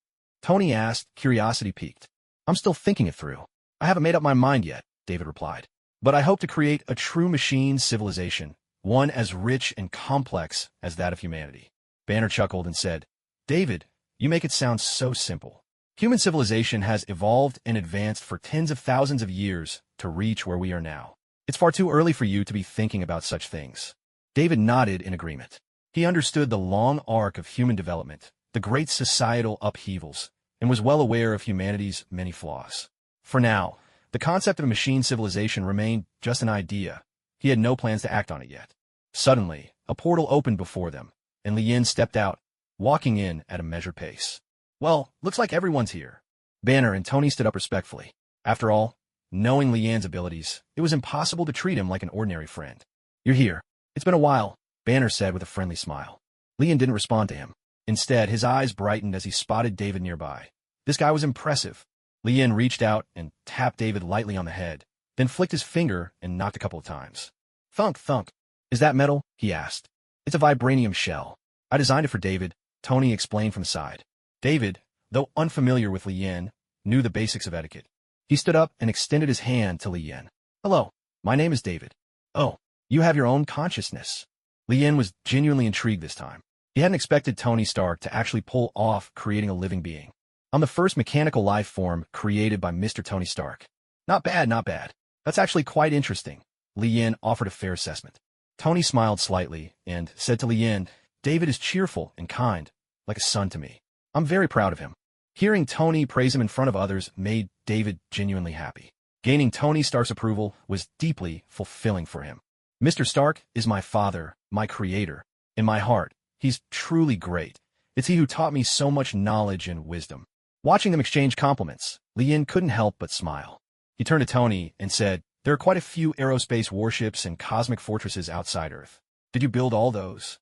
Tony asked, curiosity piqued. "I'm still thinking it through. I haven't made up my mind yet," David replied. "But I hope to create a true machine civilization, one as rich and complex as that of humanity." Banner chuckled and said, "David, you make it sound so simple." Human civilization has evolved and advanced for tens of thousands of years to reach where we are now. It's far too early for you to be thinking about such things. David nodded in agreement. He understood the long arc of human development, the great societal upheavals, and was well aware of humanity's many flaws. For now, the concept of a machine civilization remained just an idea. He had no plans to act on it yet. Suddenly, a portal opened before them, and Lien stepped out, walking in at a measured pace. Well, looks like everyone's here. Banner and Tony stood up respectfully. After all, knowing Lian's abilities, it was impossible to treat him like an ordinary friend. You're here. It's been a while, Banner said with a friendly smile. Lien didn't respond to him. Instead, his eyes brightened as he spotted David nearby. This guy was impressive. Lien reached out and tapped David lightly on the head, then flicked his finger and knocked a couple of times. Thunk, thunk. Is that metal? He asked. It's a vibranium shell. I designed it for David, Tony explained from the side. David, though unfamiliar with Lien, knew the basics of etiquette. He stood up and extended his hand to Lien. Hello, my name is David. Oh, you have your own consciousness. Lien was genuinely intrigued this time. He hadn't expected Tony Stark to actually pull off creating a living being. I'm the first mechanical life form created by Mr. Tony Stark. Not bad, not bad. That's actually quite interesting. Lien offered a fair assessment. Tony smiled slightly and said to Lien, David is cheerful and kind, like a son to me. I'm very proud of him. Hearing Tony praise him in front of others made David genuinely happy. Gaining Tony Stark's approval was deeply fulfilling for him. Mr. Stark is my father, my creator. In my heart, he's truly great. It's he who taught me so much knowledge and wisdom. Watching them exchange compliments, Lien couldn't help but smile. He turned to Tony and said, there are quite a few aerospace warships and cosmic fortresses outside Earth. Did you build all those?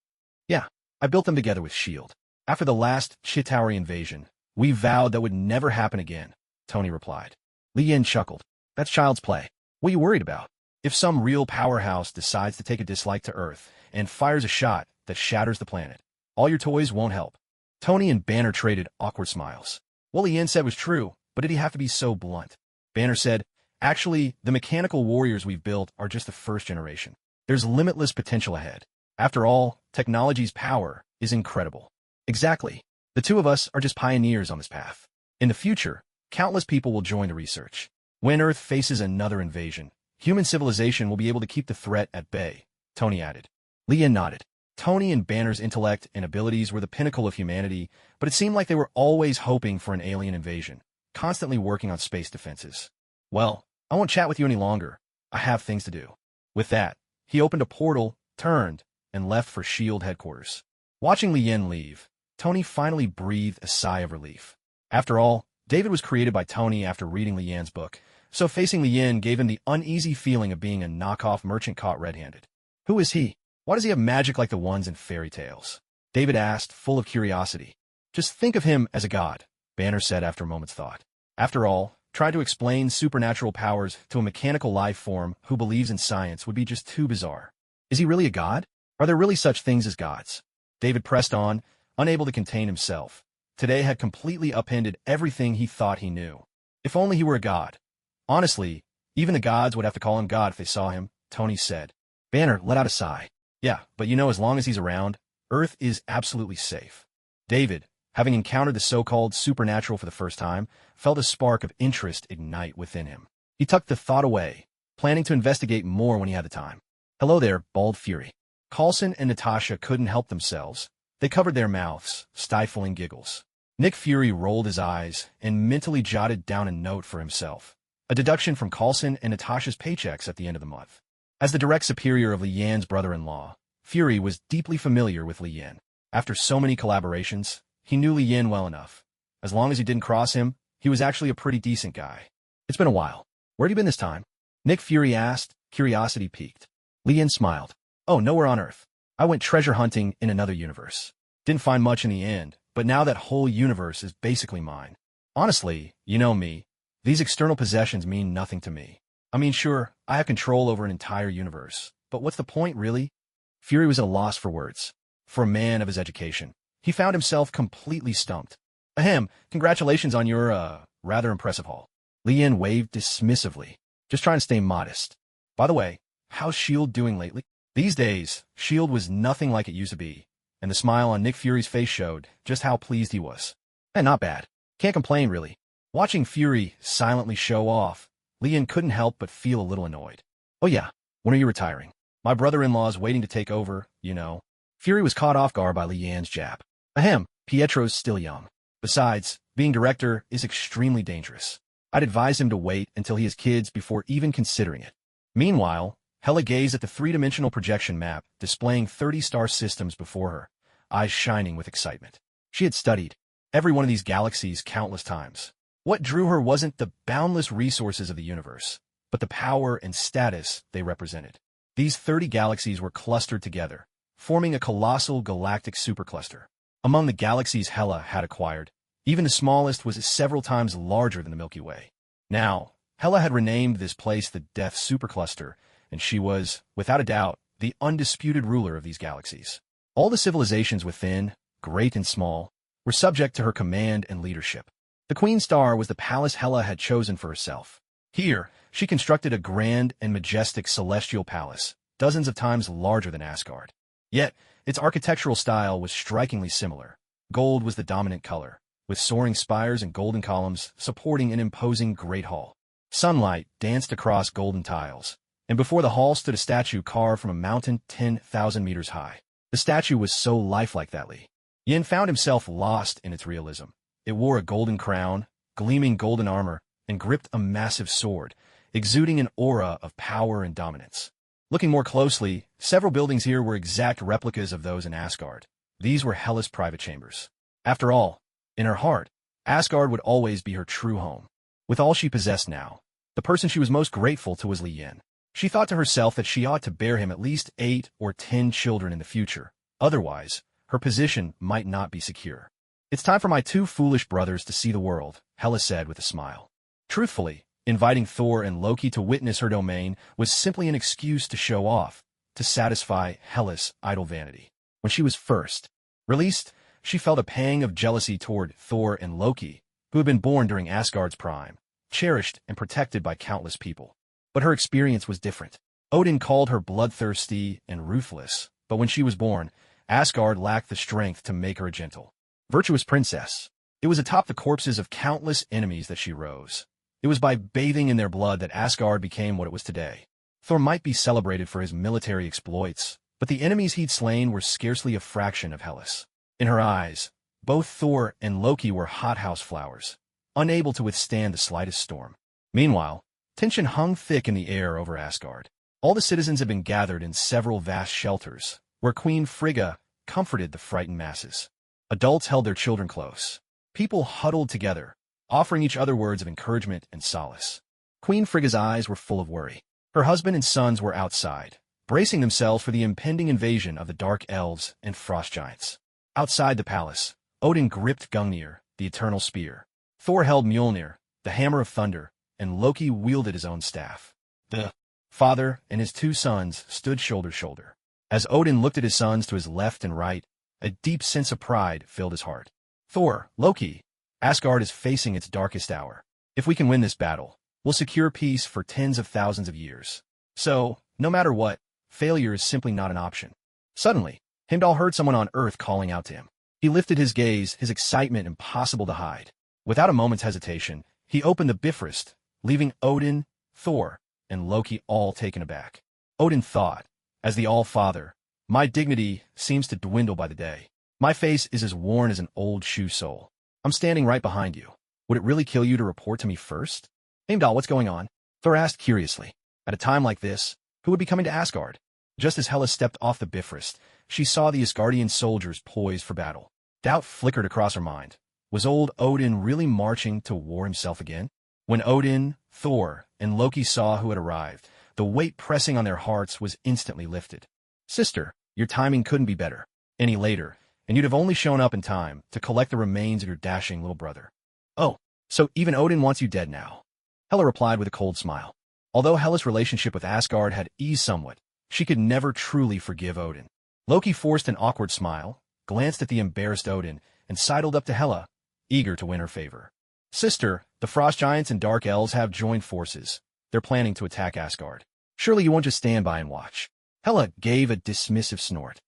Yeah, I built them together with S.H.I.E.L.D. After the last Chitauri invasion, we vowed that would never happen again, Tony replied. Lien chuckled. That's child's play. What are you worried about? If some real powerhouse decides to take a dislike to Earth and fires a shot that shatters the planet, all your toys won't help. Tony and Banner traded awkward smiles. What Lien said was true, but did he have to be so blunt? Banner said, actually, the mechanical warriors we've built are just the first generation. There's limitless potential ahead. After all, technology's power is incredible. Exactly. The two of us are just pioneers on this path. In the future, countless people will join the research. When Earth faces another invasion, human civilization will be able to keep the threat at bay, Tony added. Lien nodded. Tony and Banner's intellect and abilities were the pinnacle of humanity, but it seemed like they were always hoping for an alien invasion, constantly working on space defenses. Well, I won't chat with you any longer. I have things to do. With that, he opened a portal, turned, and left for S.H.I.E.L.D. headquarters. Watching Lien leave, Tony finally breathed a sigh of relief. After all, David was created by Tony after reading Lien's book, so facing Lien gave him the uneasy feeling of being a knockoff merchant caught red-handed. Who is he? Why does he have magic like the ones in fairy tales? David asked, full of curiosity. Just think of him as a god, Banner said after a moment's thought. After all, trying to explain supernatural powers to a mechanical life form who believes in science would be just too bizarre. Is he really a god? Are there really such things as gods? David pressed on, unable to contain himself. Today had completely upended everything he thought he knew. If only he were a god. Honestly, even the gods would have to call him God if they saw him, Tony said. Banner let out a sigh. Yeah, but you know, as long as he's around, Earth is absolutely safe. David, having encountered the so-called supernatural for the first time, felt a spark of interest ignite within him. He tucked the thought away, planning to investigate more when he had the time. Hello there, Bald Fury. Coulson and Natasha couldn't help themselves. They covered their mouths, stifling giggles. Nick Fury rolled his eyes and mentally jotted down a note for himself. A deduction from Coulson and Natasha's paychecks at the end of the month. As the direct superior of Lian's brother-in-law, Fury was deeply familiar with Lian. After so many collaborations, he knew Lian well enough. As long as he didn't cross him, he was actually a pretty decent guy. It's been a while. Where'd you been this time? Nick Fury asked, curiosity piqued. Lian smiled. Oh, nowhere on Earth. I went treasure hunting in another universe. Didn't find much in the end, but now that whole universe is basically mine. Honestly, you know me, these external possessions mean nothing to me. I mean, sure, I have control over an entire universe, but what's the point, really? Fury was at a loss for words. For a man of his education, he found himself completely stumped. Ahem, congratulations on your, rather impressive haul. Lian waved dismissively, just trying to stay modest. By the way, how's S.H.I.E.L.D. doing lately? These days, S.H.I.E.L.D. was nothing like it used to be, and the smile on Nick Fury's face showed just how pleased he was. And not bad. Can't complain, really. Watching Fury silently show off, Lian couldn't help but feel a little annoyed. Oh yeah, when are you retiring? My brother-in-law's waiting to take over, you know. Fury was caught off guard by Lian's jab. Ahem, Pietro's still young. Besides, being director is extremely dangerous. I'd advise him to wait until he has kids before even considering it. Meanwhile, Hela gazed at the three-dimensional projection map, displaying 30 star systems before her, eyes shining with excitement. She had studied every one of these galaxies countless times. What drew her wasn't the boundless resources of the universe, but the power and status they represented. These 30 galaxies were clustered together, forming a colossal galactic supercluster. Among the galaxies Hela had acquired, even the smallest was several times larger than the Milky Way. Now, Hela had renamed this place the Death Supercluster, and she was, without a doubt, the undisputed ruler of these galaxies. All the civilizations within, great and small, were subject to her command and leadership. The Queen Star was the palace Hela had chosen for herself. Here, she constructed a grand and majestic celestial palace, dozens of times larger than Asgard. Yet, its architectural style was strikingly similar. Gold was the dominant color, with soaring spires and golden columns supporting an imposing great hall. Sunlight danced across golden tiles, and before the hall stood a statue carved from a mountain 10,000 meters high. The statue was so lifelike that Yin found himself lost in its realism. It wore a golden crown, gleaming golden armor, and gripped a massive sword, exuding an aura of power and dominance. Looking more closely, several buildings here were exact replicas of those in Asgard. These were Hela's private chambers. After all, in her heart, Asgard would always be her true home. With all she possessed now, the person she was most grateful to was Yin. She thought to herself that she ought to bear him at least 8 or 10 children in the future. Otherwise, her position might not be secure. It's time for my 2 foolish brothers to see the world, Hela said with a smile. Truthfully, inviting Thor and Loki to witness her domain was simply an excuse to show off, to satisfy Hela's idle vanity. When she was first released, she felt a pang of jealousy toward Thor and Loki, who had been born during Asgard's prime, cherished and protected by countless people. But her experience was different. Odin called her bloodthirsty and ruthless, but when she was born, Asgard lacked the strength to make her a gentle, virtuous princess. It was atop the corpses of countless enemies that she rose. It was by bathing in their blood that Asgard became what it was today. Thor might be celebrated for his military exploits, but the enemies he'd slain were scarcely a fraction of Hela's. In her eyes, both Thor and Loki were hothouse flowers, unable to withstand the slightest storm. Meanwhile, tension hung thick in the air over Asgard. All the citizens had been gathered in several vast shelters, where Queen Frigga comforted the frightened masses. Adults held their children close. People huddled together, offering each other words of encouragement and solace. Queen Frigga's eyes were full of worry. Her husband and sons were outside, bracing themselves for the impending invasion of the Dark Elves and Frost Giants. Outside the palace, Odin gripped Gungnir, the eternal spear. Thor held Mjolnir, the hammer of thunder, and Loki wielded his own staff. The father and his 2 sons stood shoulder to shoulder. As Odin looked at his sons to his left and right, a deep sense of pride filled his heart. Thor, Loki, Asgard is facing its darkest hour. If we can win this battle, we'll secure peace for tens of thousands of years. So, no matter what, failure is simply not an option. Suddenly, Heimdall heard someone on Earth calling out to him. He lifted his gaze, his excitement impossible to hide. Without a moment's hesitation, he opened the Bifrost, leaving Odin, Thor, and Loki all taken aback. Odin thought, as the All-Father, my dignity seems to dwindle by the day. My face is as worn as an old shoe sole. I'm standing right behind you. Would it really kill you to report to me first? Heimdall, what's going on? Thor asked curiously. At a time like this, who would be coming to Asgard? Just as Hela stepped off the Bifrost, she saw the Asgardian soldiers poised for battle. Doubt flickered across her mind. Was old Odin really marching to war himself again? When Odin, Thor, and Loki saw who had arrived, the weight pressing on their hearts was instantly lifted. Sister, your timing couldn't be better. Any later, and you'd have only shown up in time to collect the remains of your dashing little brother. Oh, so even Odin wants you dead now. Hela replied with a cold smile. Although Hela's relationship with Asgard had eased somewhat, she could never truly forgive Odin. Loki forced an awkward smile, glanced at the embarrassed Odin, and sidled up to Hela, eager to win her favor. Sister, the Frost Giants and Dark Elves have joined forces. They're planning to attack Asgard. Surely you won't just stand by and watch. Hela gave a dismissive snort.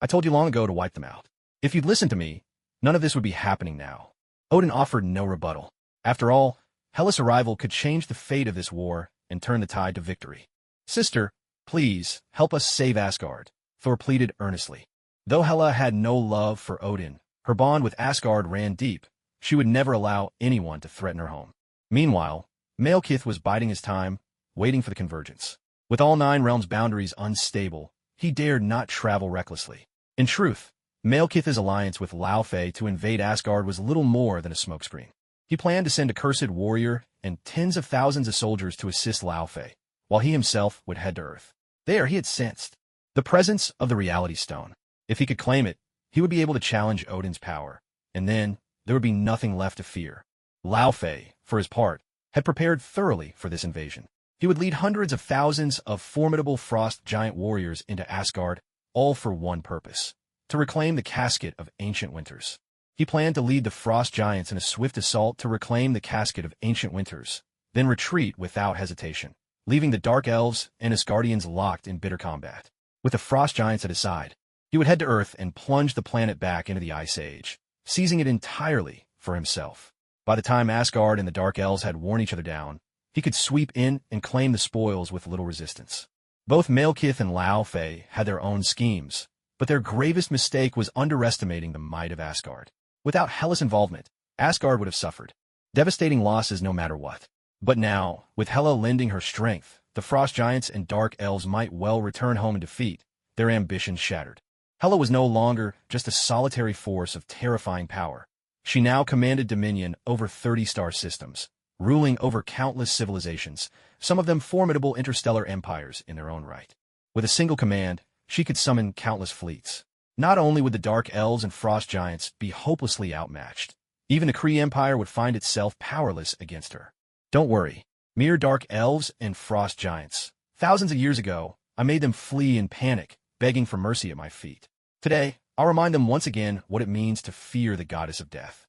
I told you long ago to wipe them out. If you'd listened to me, none of this would be happening now. Odin offered no rebuttal. After all, Hela's arrival could change the fate of this war and turn the tide to victory. "Sister, please, help us save Asgard," Thor pleaded earnestly. Though Hela had no love for Odin, her bond with Asgard ran deep. She would never allow anyone to threaten her home. Meanwhile, Malekith was biding his time, waiting for the convergence. With all 9 realms' boundaries unstable, he dared not travel recklessly. In truth, Malekith's alliance with Laufey to invade Asgard was little more than a smokescreen. He planned to send a cursed warrior and tens of thousands of soldiers to assist Laufey, while he himself would head to Earth. There he had sensed the presence of the Reality Stone. If he could claim it, he would be able to challenge Odin's power, and then there would be nothing left to fear. Laufey, for his part, had prepared thoroughly for this invasion. He would lead hundreds of thousands of formidable frost giant warriors into Asgard, all for one purpose: to reclaim the casket of ancient winters. He planned to lead the frost giants in a swift assault to reclaim the casket of ancient winters, then retreat without hesitation, leaving the dark elves and Asgardians locked in bitter combat. With the frost giants at his side, he would head to Earth and plunge the planet back into the Ice Age, seizing it entirely for himself. By the time Asgard and the dark elves had worn each other down, he could sweep in and claim the spoils with little resistance. Both Malekith and Laufey had their own schemes, but their gravest mistake was underestimating the might of Asgard. Without Hela's involvement, Asgard would have suffered devastating losses no matter what. But now, with Hela lending her strength, the frost giants and dark elves might well return home in defeat, their ambitions shattered. Hela was no longer just a solitary force of terrifying power. She now commanded dominion over 30 star systems, ruling over countless civilizations, some of them formidable interstellar empires in their own right. With a single command, she could summon countless fleets. Not only would the dark elves and frost giants be hopelessly outmatched, even the Kree Empire would find itself powerless against her. Don't worry, mere dark elves and frost giants. Thousands of years ago, I made them flee in panic, begging for mercy at my feet. Today, I'll remind them once again what it means to fear the goddess of death.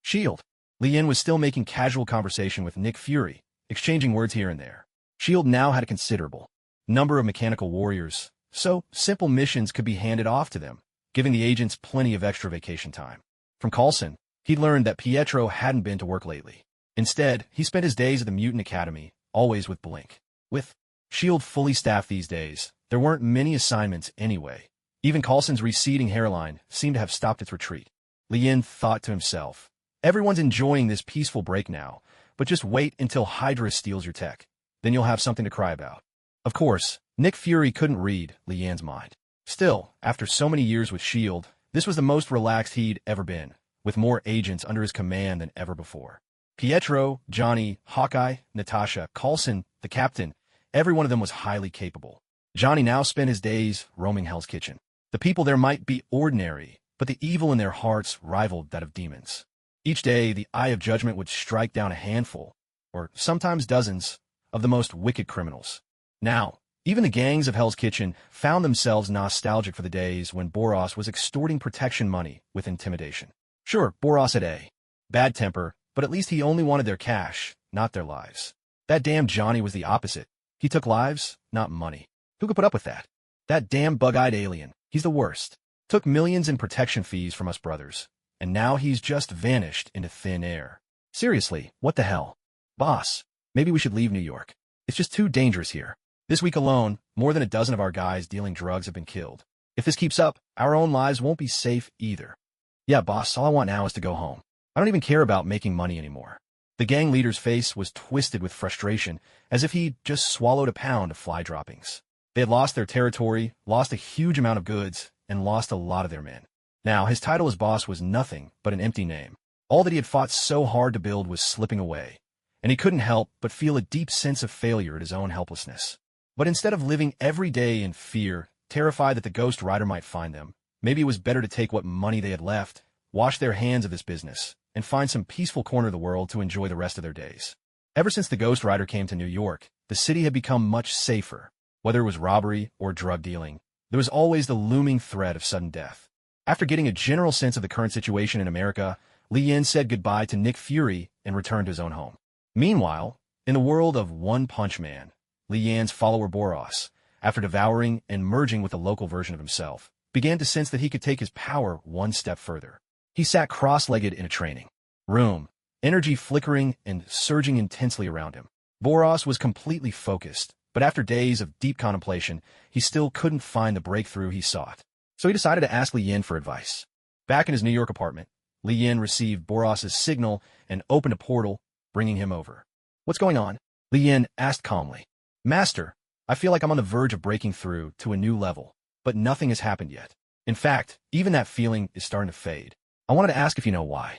S.H.I.E.L.D. Lien was still making casual conversation with Nick Fury, exchanging words here and there. S.H.I.E.L.D. now had a considerable number of mechanical warriors, so simple missions could be handed off to them, giving the agents plenty of extra vacation time. From Coulson, he'd learned that Pietro hadn't been to work lately. Instead, he spent his days at the Mutant Academy, always with Blink. With S.H.I.E.L.D. fully staffed these days, there weren't many assignments anyway. Even Coulson's receding hairline seemed to have stopped its retreat. Lien thought to himself, everyone's enjoying this peaceful break now, but just wait until Hydra steals your tech. Then you'll have something to cry about. Of course, Nick Fury couldn't read Lian's mind. Still, after so many years with S.H.I.E.L.D., this was the most relaxed he'd ever been, with more agents under his command than ever before. Pietro, Johnny, Hawkeye, Natasha, Coulson, the captain, every one of them was highly capable. Johnny now spent his days roaming Hell's Kitchen. The people there might be ordinary, but the evil in their hearts rivaled that of demons. Each day, the Eye of Judgment would strike down a handful, or sometimes dozens, of the most wicked criminals. Now, even the gangs of Hell's Kitchen found themselves nostalgic for the days when Boros was extorting protection money with intimidation. Sure, Boros had a bad temper, but at least he only wanted their cash, not their lives. That damn Johnny was the opposite. He took lives, not money. Who could put up with that? That damn bug-eyed alien. He's the worst. Took millions in protection fees from us brothers, and now he's just vanished into thin air. Seriously, what the hell? Boss, maybe we should leave New York. It's just too dangerous here. This week alone, more than a dozen of our guys dealing drugs have been killed. If this keeps up, our own lives won't be safe either. Yeah, boss, all I want now is to go home. I don't even care about making money anymore. The gang leader's face was twisted with frustration, as if he'd just swallowed a pound of fly droppings. They had lost their territory, lost a huge amount of goods, and lost a lot of their men. Now, his title as boss was nothing but an empty name. All that he had fought so hard to build was slipping away, and he couldn't help but feel a deep sense of failure at his own helplessness. But instead of living every day in fear, terrified that the Ghost Rider might find them, maybe it was better to take what money they had left, wash their hands of this business, and find some peaceful corner of the world to enjoy the rest of their days. Ever since the Ghost Rider came to New York, the city had become much safer. Whether it was robbery or drug dealing, there was always the looming threat of sudden death. After getting a general sense of the current situation in America, Lien said goodbye to Nick Fury and returned to his own home. Meanwhile, in the world of One Punch Man, Lian's follower Boros, after devouring and merging with the local version of himself, began to sense that he could take his power one step further. He sat cross-legged in a training room, energy flickering and surging intensely around him. Boros was completely focused, but after days of deep contemplation, he still couldn't find the breakthrough he sought. So he decided to ask Li Yin for advice. Back in his New York apartment, Li Yin received Boros' signal and opened a portal, bringing him over. "What's going on?" Li Yin asked calmly. "Master, I feel like I'm on the verge of breaking through to a new level, but nothing has happened yet. In fact, even that feeling is starting to fade. I wanted to ask if you know why."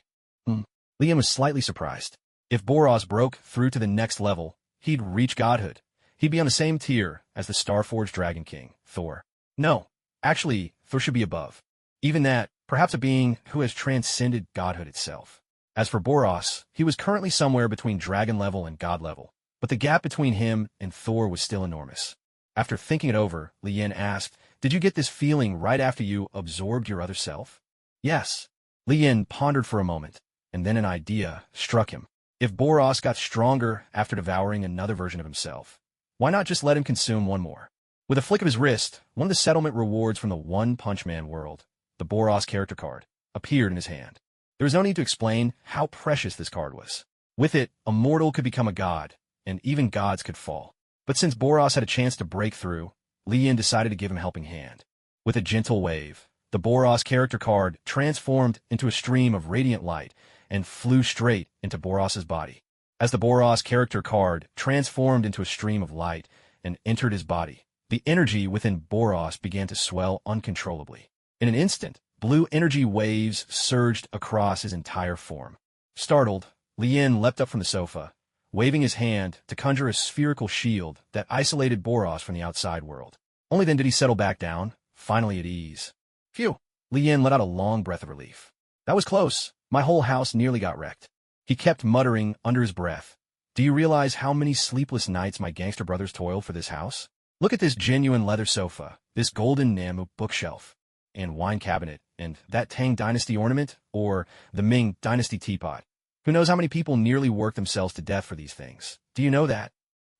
Li Yin was slightly surprised. If Boros broke through to the next level, he'd reach godhood. He'd be on the same tier as the Starforged Dragon King, Thor. No, actually, Thor should be above. Even that, perhaps a being who has transcended godhood itself. As for Boros, he was currently somewhere between dragon level and god level, but the gap between him and Thor was still enormous. After thinking it over, Li Yin asked, "Did you get this feeling right after you absorbed your other self?" "Yes." Li Yin pondered for a moment, and then an idea struck him. If Boros got stronger after devouring another version of himself, why not just let him consume one more? With a flick of his wrist, one of the settlement rewards from the One Punch Man world, the Boros character card, appeared in his hand. There was no need to explain how precious this card was. With it, a mortal could become a god, and even gods could fall. But since Boros had a chance to break through, Li Yin decided to give him a helping hand. With a gentle wave, the Boros character card transformed into a stream of radiant light and flew straight into Boros' body. As the Boros character card transformed into a stream of light and entered his body, the energy within Boros began to swell uncontrollably. In an instant, blue energy waves surged across his entire form. Startled, Li Yin leapt up from the sofa, waving his hand to conjure a spherical shield that isolated Boros from the outside world. Only then did he settle back down, finally at ease. Phew! Li Yin let out a long breath of relief. That was close. My whole house nearly got wrecked. He kept muttering under his breath. "Do you realize how many sleepless nights my gangster brothers toiled for this house? Look at this genuine leather sofa, this golden Namu bookshelf, and wine cabinet, and that Tang Dynasty ornament, or the Ming Dynasty teapot. Who knows how many people nearly worked themselves to death for these things? Do you know that?"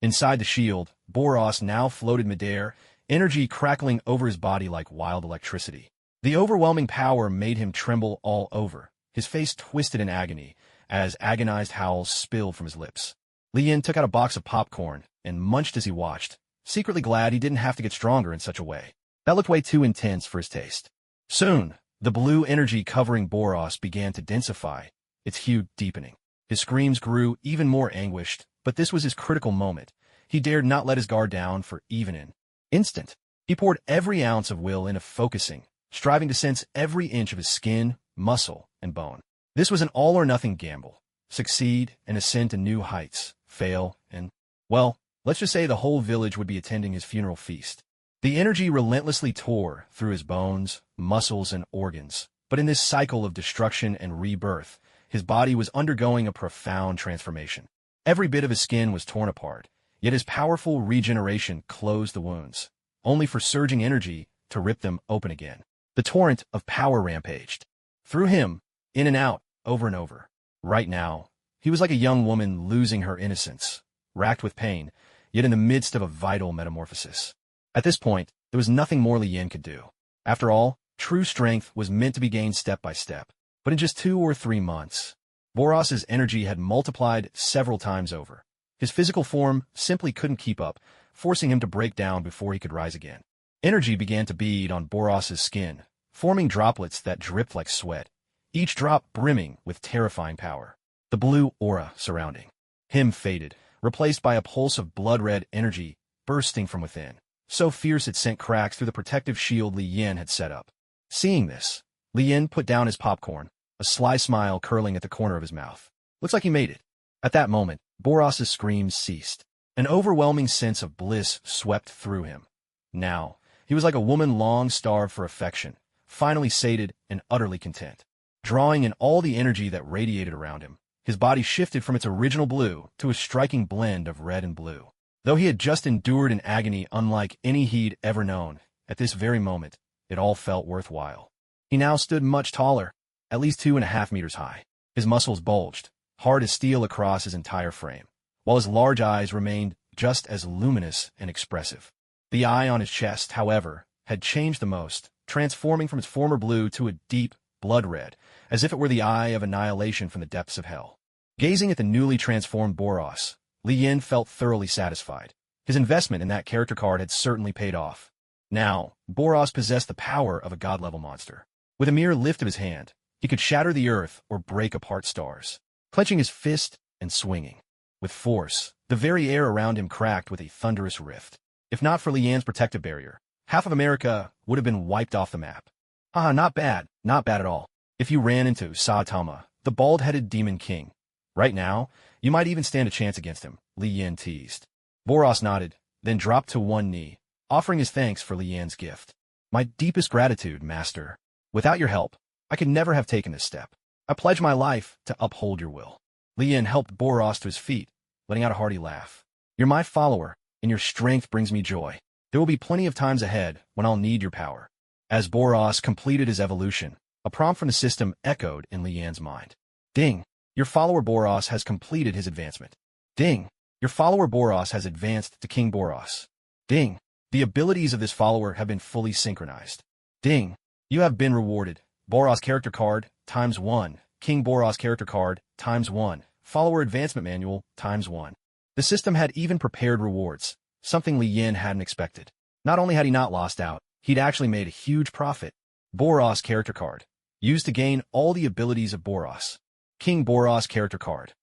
Inside the shield, Boros now floated midair, energy crackling over his body like wild electricity. The overwhelming power made him tremble all over. His face twisted in agony as agonized howls spilled from his lips. Li Yin took out a box of popcorn and munched as he watched, secretly glad he didn't have to get stronger in such a way. That looked way too intense for his taste. Soon, the blue energy covering Boros began to densify, its hue deepening. His screams grew even more anguished, but this was his critical moment. He dared not let his guard down for even an instant. He poured every ounce of will into focusing, striving to sense every inch of his skin, muscle, and bone. This was an all-or-nothing gamble. Succeed and ascend to new heights. Fail and, well, let's just say the whole village would be attending his funeral feast. The energy relentlessly tore through his bones, muscles, and organs. But in this cycle of destruction and rebirth, his body was undergoing a profound transformation. Every bit of his skin was torn apart, yet his powerful regeneration closed the wounds, only for surging energy to rip them open again. The torrent of power rampaged through him, in and out, over and over. Right now, he was like a young woman losing her innocence, racked with pain, yet in the midst of a vital metamorphosis. At this point, there was nothing more Li Yin could do. After all, true strength was meant to be gained step by step. But in just 2 or 3 months, Boros' energy had multiplied several times over. His physical form simply couldn't keep up, forcing him to break down before he could rise again. Energy began to bead on Boros' skin, forming droplets that dripped like sweat, each drop brimming with terrifying power. The blue aura surrounding him faded, replaced by a pulse of blood-red energy bursting from within, so fierce it sent cracks through the protective shield Li Yin had set up. Seeing this, Li Yin put down his popcorn, a sly smile curling at the corner of his mouth. Looks like he made it. At that moment, Boros' screams ceased. An overwhelming sense of bliss swept through him. Now, he was like a woman long starved for affection, finally sated and utterly content. Drawing in all the energy that radiated around him, his body shifted from its original blue to a striking blend of red and blue. Though he had just endured an agony unlike any he'd ever known, at this very moment, it all felt worthwhile. He now stood much taller, at least 2.5 meters high. His muscles bulged, hard as steel across his entire frame, while his large eyes remained just as luminous and expressive. The eye on his chest, however, had changed the most, transforming from its former blue to a deep, blood red, as if it were the eye of annihilation from the depths of hell. Gazing at the newly transformed Boros, Li Yin felt thoroughly satisfied. His investment in that character card had certainly paid off. Now, Boros possessed the power of a god-level monster. With a mere lift of his hand, he could shatter the earth or break apart stars, clenching his fist and swinging. With force, the very air around him cracked with a thunderous rift. If not for Li Yan's protective barrier, half of America would have been wiped off the map. Not bad at all. If you ran into Saitama, the bald-headed demon king, right now, you might even stand a chance against him, Li Yan teased. Boros nodded, then dropped to one knee, offering his thanks for Li Yan's gift. My deepest gratitude, master. Without your help, I could never have taken this step. I pledge my life to uphold your will. Li Yan helped Boros to his feet, letting out a hearty laugh. You're my follower, and your strength brings me joy. There will be plenty of times ahead when I'll need your power. As Boros completed his evolution, a prompt from the system echoed in Li Yan's mind. Ding! Your follower Boros has completed his advancement. Ding! Your follower Boros has advanced to King Boros. Ding! The abilities of this follower have been fully synchronized. Ding! You have been rewarded. Boros character card, ×1. King Boros character card, ×1. Follower advancement manual, ×1. The system had even prepared rewards, something Li Yin hadn't expected. Not only had he not lost out, he'd actually made a huge profit. Boros character card. Used to gain all the abilities of Boros. King Boros character card.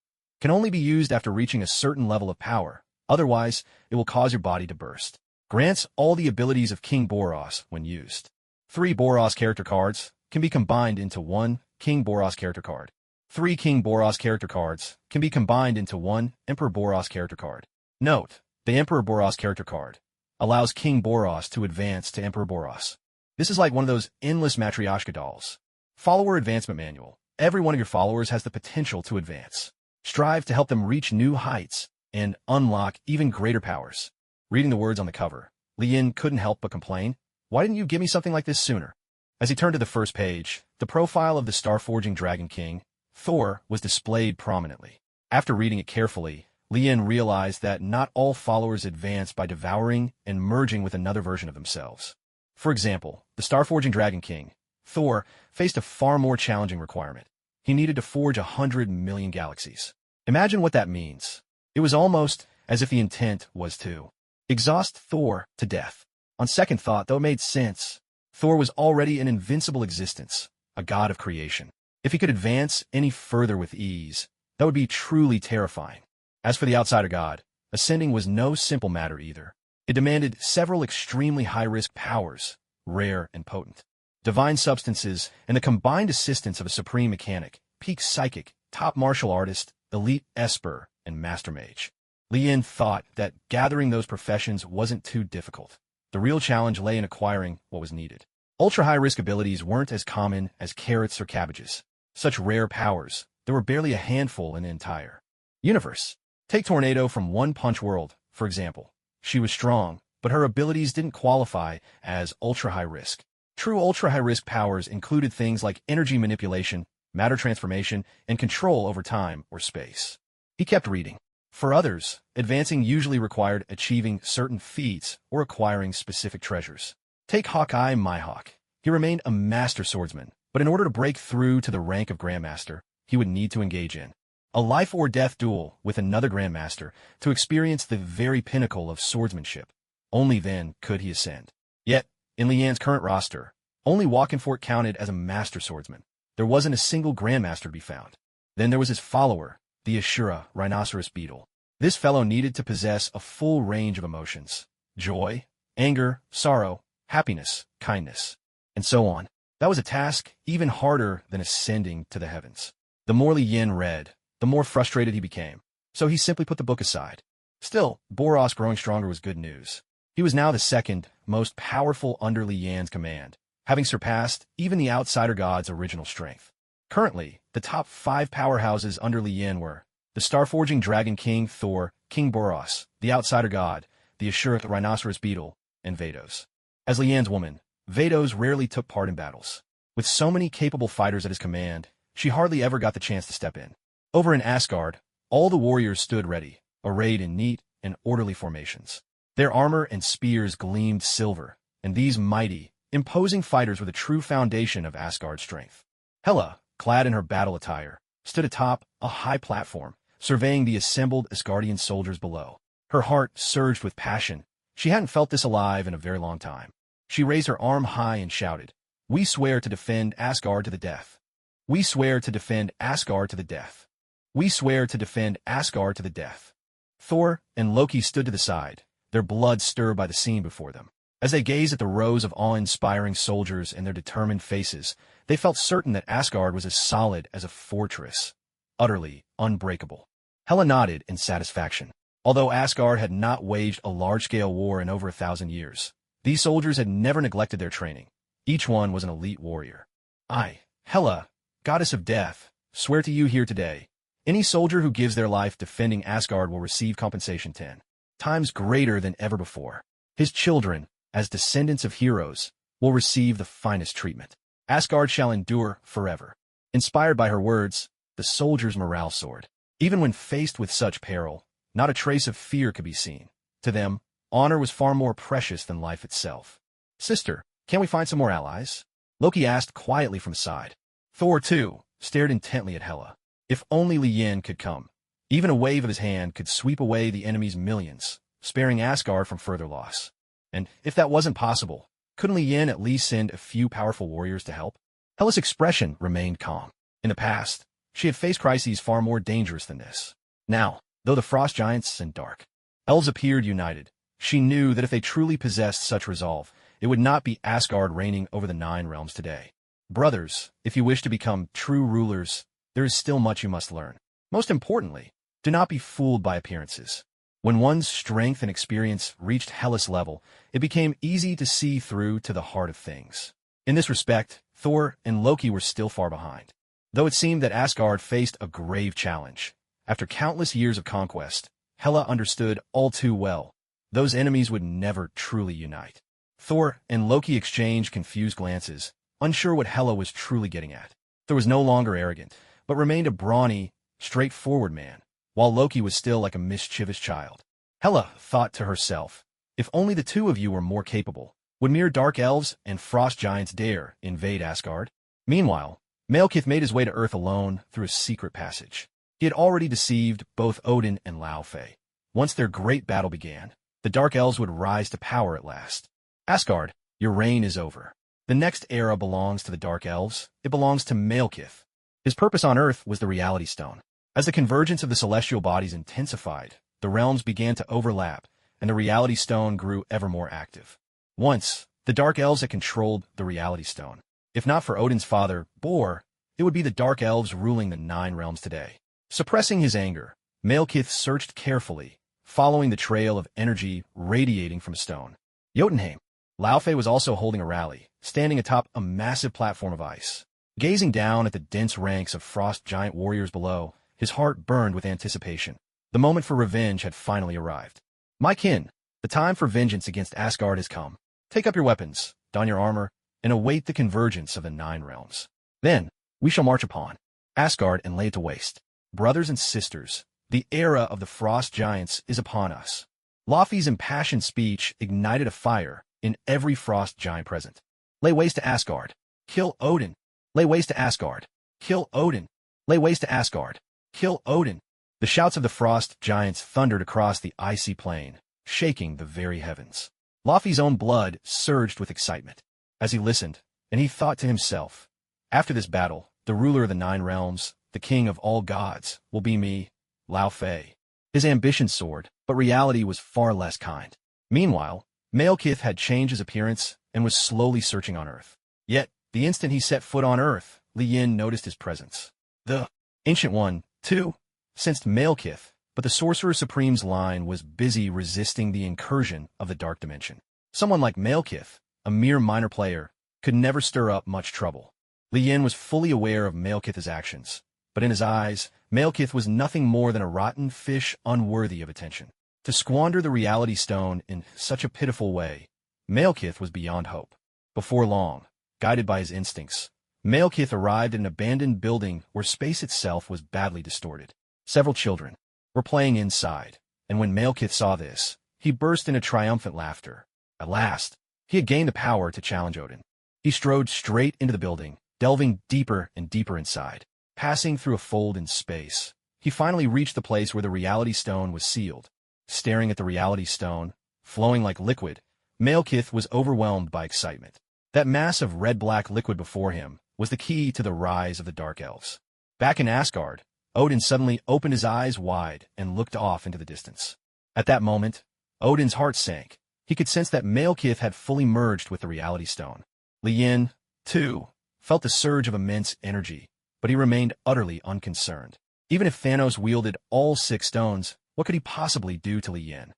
Can only be used after reaching a certain level of power, otherwise it will cause your body to burst. Grants all the abilities of King Boros when used. 3 Boros character cards can be combined into 1 King Boros character card. 3 King Boros character cards can be combined into 1 Emperor Boros character card. Note, the Emperor Boros character card allows King Boros to advance to Emperor Boros. This is like one of those endless Matryoshka dolls. Follower advancement manual. Every one of your followers has the potential to advance. Strive to help them reach new heights and unlock even greater powers. Reading the words on the cover, Li Yin couldn't help but complain, why didn't you give me something like this sooner? As he turned to the first page, the profile of the star-forging Dragon King, Thor, was displayed prominently. After reading it carefully, Li Yin realized that not all followers advance by devouring and merging with another version of themselves. For example, the star-forging Dragon King, Thor, faced a far more challenging requirement. He needed to forge 100 million galaxies. Imagine what that means. It was almost as if the intent was to exhaust Thor to death. On second thought, though it made sense, Thor was already an invincible existence, a god of creation. If he could advance any further with ease, that would be truly terrifying. As for the outsider god, ascending was no simple matter either. It demanded several extremely high-risk powers, rare and potent. Divine substances and the combined assistance of a supreme mechanic, peak psychic, top martial artist, elite esper, and master mage. Li Yin thought that gathering those professions wasn't too difficult. The real challenge lay in acquiring what was needed. Ultra-high-risk abilities weren't as common as carrots or cabbages. Such rare powers, there were barely a handful in the entire universe. Take Tornado from One Punch World, for example. She was strong, but her abilities didn't qualify as ultra-high-risk. True ultra-high-risk powers included things like energy manipulation, matter transformation, and control over time or space. He kept reading. For others, advancing usually required achieving certain feats or acquiring specific treasures. Take Hawkeye Mihawk. He remained a master swordsman, but in order to break through to the rank of Grandmaster, he would need to engage in a life-or-death duel with another Grandmaster to experience the very pinnacle of swordsmanship. Only then could he ascend. Yet, in Li Yan's current roster, only Walkenfort counted as a master swordsman. There wasn't a single Grandmaster to be found. Then there was his follower, the Ashura rhinoceros beetle. This fellow needed to possess a full range of emotions: joy, anger, sorrow, happiness, kindness, and so on. That was a task even harder than ascending to the heavens. The more Li Yin read, the more frustrated he became, so he simply put the book aside. Still, Boros growing stronger was good news. He was now the second most powerful under Li Yan's command, having surpassed even the outsider god's original strength. Currently, the top 5 powerhouses under Li Yin were the star-forging Dragon King Thor, King Boros, the outsider god, the Ashura rhinoceros beetle, and Vados. As Li Yan's woman, Vados rarely took part in battles. With so many capable fighters at his command, she hardly ever got the chance to step in. Over in Asgard, all the warriors stood ready, arrayed in neat and orderly formations. Their armor and spears gleamed silver, and these mighty, imposing fighters were the true foundation of Asgard's strength. Hela, clad in her battle attire, stood atop a high platform, surveying the assembled Asgardian soldiers below. Her heart surged with passion. She hadn't felt this alive in a very long time. She raised her arm high and shouted, "We swear to defend Asgard to the death. We swear to defend Asgard to the death. We swear to defend Asgard to the death." Thor and Loki stood to the side, their blood stirred by the scene before them. As they gazed at the rows of awe-inspiring soldiers and their determined faces, they felt certain that Asgard was as solid as a fortress, utterly unbreakable. Hela nodded in satisfaction. Although Asgard had not waged a large-scale war in over 1,000 years, these soldiers had never neglected their training. Each one was an elite warrior. "I, Hela, goddess of death, swear to you here today. Any soldier who gives their life defending Asgard will receive compensation 10 times greater than ever before. His children, as descendants of heroes, will receive the finest treatment. Asgard shall endure forever." Inspired by her words, the soldiers' morale soared. Even when faced with such peril, not a trace of fear could be seen. To them, honor was far more precious than life itself. "Sister, can't we find some more allies?" Loki asked quietly from his side. Thor, too, stared intently at Hela. If only Lien could come. Even a wave of his hand could sweep away the enemy's millions, sparing Asgard from further loss. And if that wasn't possible, couldn't Lien at least send a few powerful warriors to help? Hela's expression remained calm. In the past, she had faced crises far more dangerous than this. Now, though the frost giants and dark elves appeared united, she knew that if they truly possessed such resolve, it would not be Asgard reigning over the 9 realms today. Brothers, if you wish to become true rulers, there is still much you must learn. Most importantly, do not be fooled by appearances. When one's strength and experience reached Hela's level, it became easy to see through to the heart of things. In this respect, Thor and Loki were still far behind. Though it seemed that Asgard faced a grave challenge, after countless years of conquest, Hela understood all too well those enemies would never truly unite. Thor and Loki exchanged confused glances, unsure what Hela was truly getting at. Thor was no longer arrogant, but remained a brawny, straightforward man, while Loki was still like a mischievous child. Hela thought to herself, if only the two of you were more capable, would mere dark elves and frost giants dare invade Asgard? Meanwhile, Malekith made his way to Earth alone through a secret passage. He had already deceived both Odin and Laufey. Once their great battle began, the Dark Elves would rise to power at last. Asgard, your reign is over. The next era belongs to the Dark Elves. It belongs to Malekith. His purpose on Earth was the Reality Stone. As the convergence of the celestial bodies intensified, the realms began to overlap, and the Reality Stone grew ever more active. Once, the Dark Elves had controlled the Reality Stone. If not for Odin's father, Bor, it would be the Dark Elves ruling the 9 realms today. Suppressing his anger, Malekith searched carefully, following the trail of energy radiating from a stone. Jotunheim. Laufey was also holding a rally, standing atop a massive platform of ice. Gazing down at the dense ranks of frost giant warriors below, his heart burned with anticipation. The moment for revenge had finally arrived. My kin, the time for vengeance against Asgard has come. Take up your weapons, don your armor, and await the convergence of the 9 realms. Then, we shall march upon Asgard and lay it to waste. Brothers and sisters, the era of the frost giants is upon us. Laufey's impassioned speech ignited a fire in every frost giant present. Lay waste to Asgard. Kill Odin. Lay waste to Asgard. Kill Odin. Lay waste to Asgard. Kill Odin. The shouts of the frost giants thundered across the icy plain, shaking the very heavens. Laufey's own blood surged with excitement as he listened, and he thought to himself, after this battle, the ruler of the 9 realms, the king of all gods, will be me, Laufey. His ambition soared, but reality was far less kind. Meanwhile, Malekith had changed his appearance and was slowly searching on Earth. Yet, the instant he set foot on Earth, Lien noticed his presence. The Ancient One, too, sensed Malekith, but the Sorcerer Supreme's line was busy resisting the incursion of the Dark Dimension. Someone like Malekith, a mere minor player, could never stir up much trouble. Lien was fully aware of Malekith's actions, but in his eyes, Malekith was nothing more than a rotten fish unworthy of attention. To squander the Reality Stone in such a pitiful way, Malekith was beyond hope. Before long, guided by his instincts, Malekith arrived at an abandoned building where space itself was badly distorted. Several children were playing inside, and when Malekith saw this, he burst into triumphant laughter. At last, he had gained the power to challenge Odin. He strode straight into the building, delving deeper and deeper inside. Passing through a fold in space, he finally reached the place where the reality stone was sealed. Staring at the reality stone, flowing like liquid, Malekith was overwhelmed by excitement. That mass of red-black liquid before him was the key to the rise of the Dark Elves. Back in Asgard, Odin suddenly opened his eyes wide and looked off into the distance. At that moment, Odin's heart sank. He could sense that Malekith had fully merged with the reality stone. Lien, too, felt the surge of immense energy, but he remained utterly unconcerned. Even if Thanos wielded all 6 stones, what could he possibly do to Lien?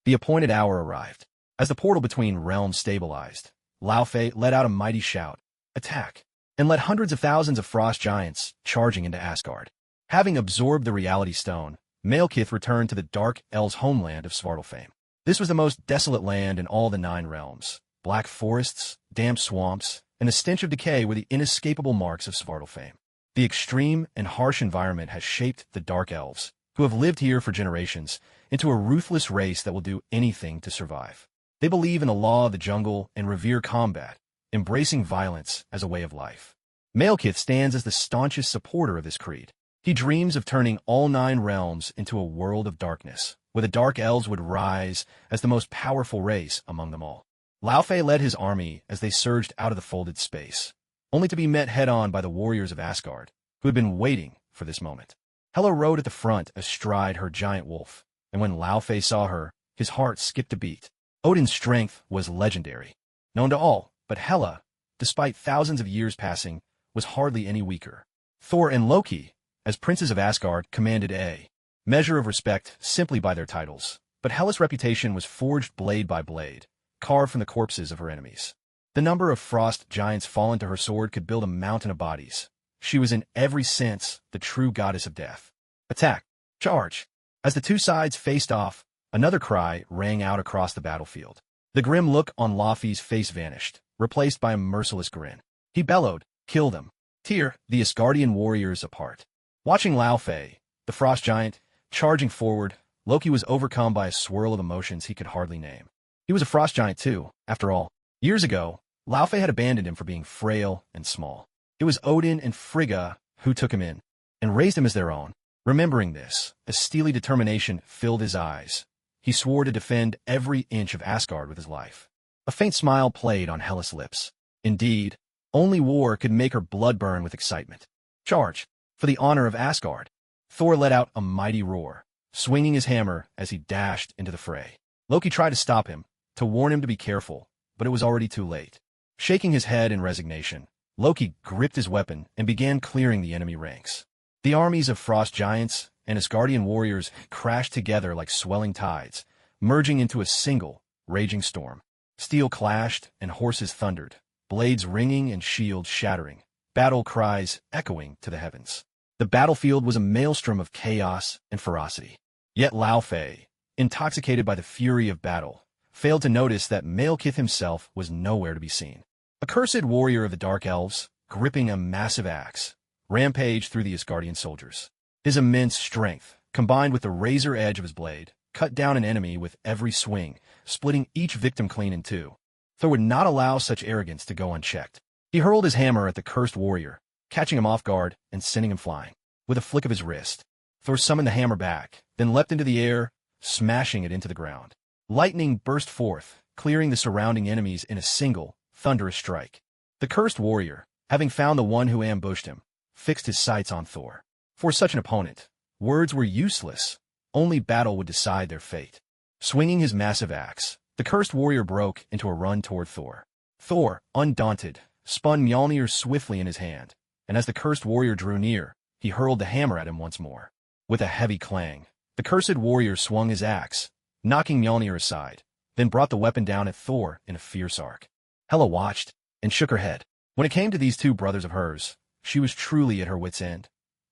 The appointed hour arrived. As the portal between realms stabilized, Laufey let out a mighty shout, "Attack!" and led hundreds of thousands of frost giants charging into Asgard. Having absorbed the reality stone, Malekith returned to the Dark Elves' homeland of Svartalfheim. This was the most desolate land in all the 9 realms. Black forests, damp swamps, and the stench of decay were the inescapable marks of Svartalfheim. The extreme and harsh environment has shaped the Dark Elves, who have lived here for generations, into a ruthless race that will do anything to survive. They believe in the law of the jungle and revere combat, embracing violence as a way of life. Malekith stands as the staunchest supporter of this creed. He dreams of turning all 9 realms into a world of darkness, where the Dark Elves would rise as the most powerful race among them all. Laufey led his army as they surged out of the folded space, only to be met head-on by the warriors of Asgard, who had been waiting for this moment. Hela rode at the front astride her giant wolf, and when Laufey saw her, his heart skipped a beat. Odin's strength was legendary, known to all, but Hela, despite thousands of years passing, was hardly any weaker. Thor and Loki, as princes of Asgard, commanded a measure of respect simply by their titles, but Hela's reputation was forged blade by blade, carved from the corpses of her enemies. The number of frost giants fallen to her sword could build a mountain of bodies. She was in every sense the true goddess of death. Attack! Charge! As the 2 sides faced off, another cry rang out across the battlefield. The grim look on Laufey's face vanished, replaced by a merciless grin. He bellowed, "Kill them! Tear the Asgardian warriors apart!" Watching Laufey, the frost giant, charging forward, Loki was overcome by a swirl of emotions he could hardly name. He was a frost giant too, after all. Years ago, Laufey had abandoned him for being frail and small. It was Odin and Frigga who took him in and raised him as their own. Remembering this, a steely determination filled his eyes. He swore to defend every inch of Asgard with his life. A faint smile played on Hela's lips. Indeed, only war could make her blood burn with excitement. Charge! For the honor of Asgard! Thor let out a mighty roar, swinging his hammer as he dashed into the fray. Loki tried to stop him, to warn him to be careful, but it was already too late. Shaking his head in resignation, Loki gripped his weapon and began clearing the enemy ranks. The armies of frost giants and Asgardian warriors crashed together like swelling tides, merging into a single, raging storm. Steel clashed and horses thundered, blades ringing and shields shattering, battle cries echoing to the heavens. The battlefield was a maelstrom of chaos and ferocity. Yet Laufey, intoxicated by the fury of battle, failed to notice that Malekith himself was nowhere to be seen. A cursed warrior of the Dark Elves, gripping a massive axe, rampaged through the Asgardian soldiers. His immense strength, combined with the razor edge of his blade, cut down an enemy with every swing, splitting each victim clean in 2. Thor would not allow such arrogance to go unchecked. He hurled his hammer at the cursed warrior, catching him off guard and sending him flying. With a flick of his wrist, Thor summoned the hammer back, then leapt into the air, smashing it into the ground. Lightning burst forth, clearing the surrounding enemies in a single, thunderous strike. The cursed warrior, having found the one who ambushed him, fixed his sights on Thor. For such an opponent, words were useless. Only battle would decide their fate. Swinging his massive axe, the cursed warrior broke into a run toward Thor. Thor, undaunted, spun Mjolnir swiftly in his hand, and as the cursed warrior drew near, he hurled the hammer at him once more. With a heavy clang, the cursed warrior swung his axe, knocking Mjolnir aside, then brought the weapon down at Thor in a fierce arc. Hela watched and shook her head. When it came to these 2 brothers of hers, she was truly at her wit's end.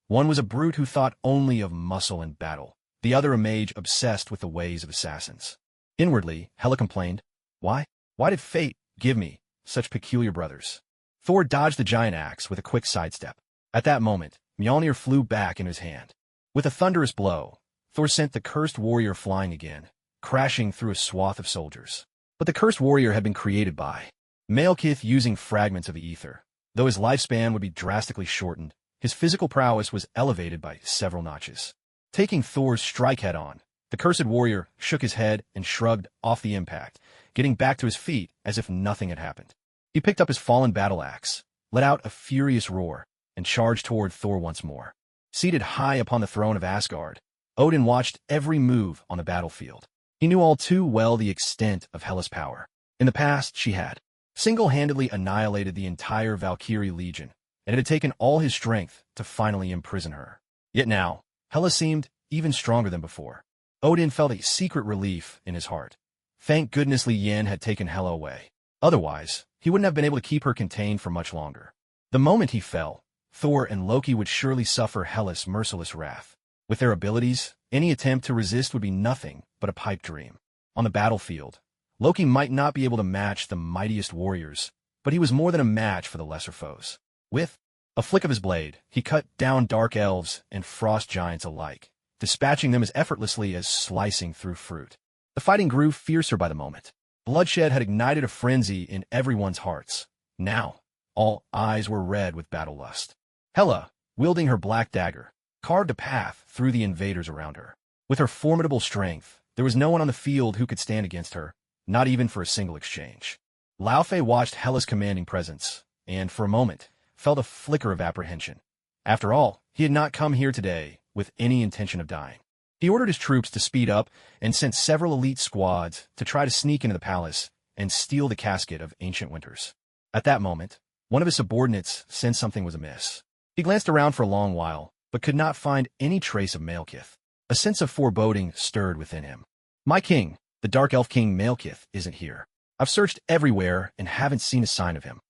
One was a brute who thought only of muscle and battle, the other a mage obsessed with the ways of assassins. Inwardly, Hela complained, Why did fate give me such peculiar brothers? Thor dodged the giant axe with a quick sidestep. At that moment, Mjolnir flew back in his hand. With a thunderous blow, Thor sent the cursed warrior flying again, crashing through a swath of soldiers. But the cursed warrior had been created by Malekith using fragments of the ether, Though his lifespan would be drastically shortened, his physical prowess was elevated by several notches. Taking Thor's strike head-on, the cursed warrior shook his head and shrugged off the impact, getting back to his feet as if nothing had happened. He picked up his fallen battle axe, let out a furious roar, and charged toward Thor once more. Seated high upon the throne of Asgard, Odin watched every move on the battlefield. He knew all too well the extent of Hela's power. In the past, she had single-handedly annihilated the entire Valkyrie Legion, and it had taken all his strength to finally imprison her. Yet now, Hela seemed even stronger than before. Odin felt a secret relief in his heart. Thank goodness Li Yin had taken Hela away. Otherwise, he wouldn't have been able to keep her contained for much longer. The moment he fell, Thor and Loki would surely suffer Hela's merciless wrath. With their abilities, any attempt to resist would be nothing but a pipe dream. On the battlefield, Loki might not be able to match the mightiest warriors, but he was more than a match for the lesser foes. With a flick of his blade, he cut down dark elves and frost giants alike, dispatching them as effortlessly as slicing through fruit. The fighting grew fiercer by the moment. Bloodshed had ignited a frenzy in everyone's hearts. Now, all eyes were red with battle lust. Hela, wielding her black dagger, carved a path through the invaders around her. With her formidable strength, there was no one on the field who could stand against her, not even for a single exchange. Lao Fei watched Hela's commanding presence, and for a moment, felt a flicker of apprehension. After all, he had not come here today with any intention of dying. He ordered his troops to speed up and sent several elite squads to try to sneak into the palace and steal the casket of ancient winters. At that moment, one of his subordinates sensed something was amiss. He glanced around for a long while, but could not find any trace of Malekith. A sense of foreboding stirred within him. My king, the Dark Elf King Malekith, isn't here. I've searched everywhere and haven't seen a sign of him.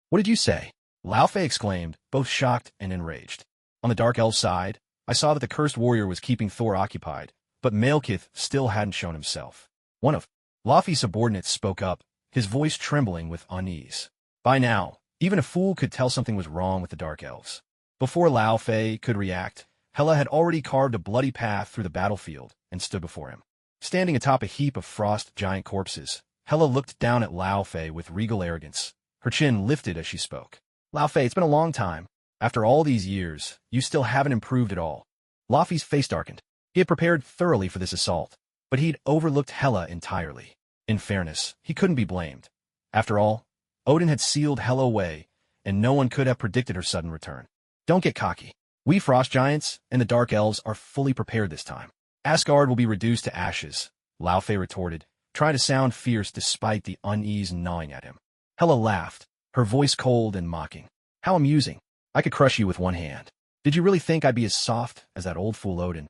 What did you say? Lao Fei exclaimed, both shocked and enraged. On the Dark Elf side, I saw that the cursed warrior was keeping Thor occupied, but Malekith still hadn't shown himself. One of Laufey's subordinates spoke up, his voice trembling with unease. By now, even a fool could tell something was wrong with the Dark Elves. Before Lao Fei could react, Hela had already carved a bloody path through the battlefield and stood before him. Standing atop a heap of frost giant corpses, Hela looked down at Lao Fei with regal arrogance. Her chin lifted as she spoke. Lao Fei, it's been a long time. After all these years, you still haven't improved at all. Lao Fei's face darkened. He had prepared thoroughly for this assault, but he'd overlooked Hela entirely. In fairness, he couldn't be blamed. After all, Odin had sealed Hela away, and no one could have predicted her sudden return. Don't get cocky. We frost giants and the Dark Elves are fully prepared this time. Asgard will be reduced to ashes, Lao Fei retorted, trying to sound fierce despite the unease gnawing at him. Hela laughed, her voice cold and mocking. How amusing. I could crush you with one hand. Did you really think I'd be as soft as that old fool Odin?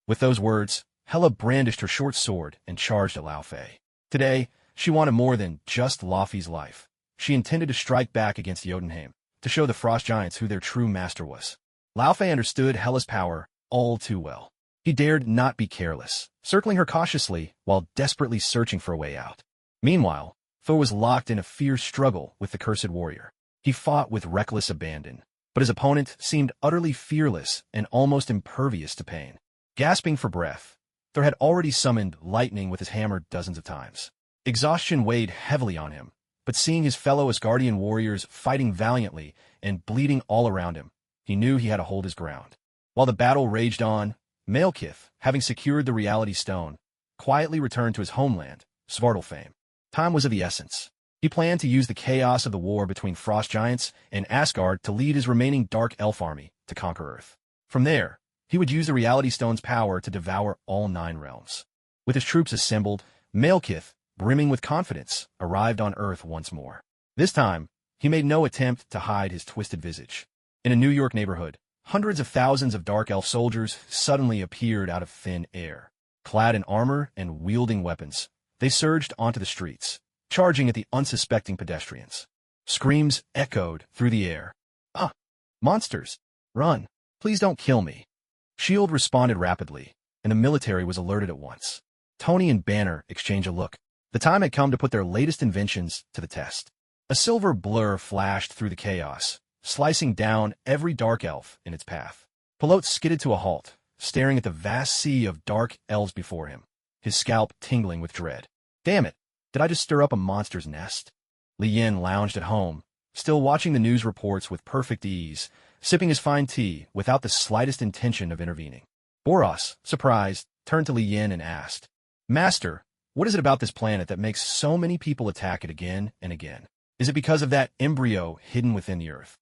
With those words, Hela brandished her short sword and charged at Lao Fei. Today, she wanted more than just Laufey's life. She intended to strike back against Jotunheim, to show the frost giants who their true master was. Lao Fei understood Hela's power all too well. He dared not be careless, circling her cautiously while desperately searching for a way out. Meanwhile, Thor was locked in a fierce struggle with the cursed warrior. He fought with reckless abandon, but his opponent seemed utterly fearless and almost impervious to pain. Gasping for breath, Thor had already summoned lightning with his hammer dozens of times. Exhaustion weighed heavily on him, but seeing his fellow Asgardian warriors fighting valiantly and bleeding all around him, he knew he had to hold his ground. While the battle raged on, Malekith, having secured the Reality Stone, quietly returned to his homeland, Svartalfheim. Time was of the essence. He planned to use the chaos of the war between frost giants and Asgard to lead his remaining Dark Elf army to conquer Earth. From there, he would use the Reality Stone's power to devour all 9 realms. With his troops assembled, Malekith, brimming with confidence, arrived on Earth once more. This time, he made no attempt to hide his twisted visage. In a New York neighborhood, hundreds of thousands of Dark Elf soldiers suddenly appeared out of thin air. Clad in armor and wielding weapons, they surged onto the streets, charging at the unsuspecting pedestrians. Screams echoed through the air. Ah! Monsters! Run! Please don't kill me! S.H.I.E.L.D. responded rapidly, and the military was alerted at once. Tony and Banner exchanged a look. The time had come to put their latest inventions to the test. A silver blur flashed through the chaos, slicing down every Dark Elf in its path. Pilote skidded to a halt, staring at the vast sea of Dark Elves before him, his scalp tingling with dread. Damn it! Did I just stir up a monster's nest? Li Yin lounged at home, still watching the news reports with perfect ease, sipping his fine tea without the slightest intention of intervening. Boros, surprised, turned to Li Yin and asked, "Master, what is it about this planet that makes so many people attack it again and again? Is it because of that embryo hidden within the Earth?"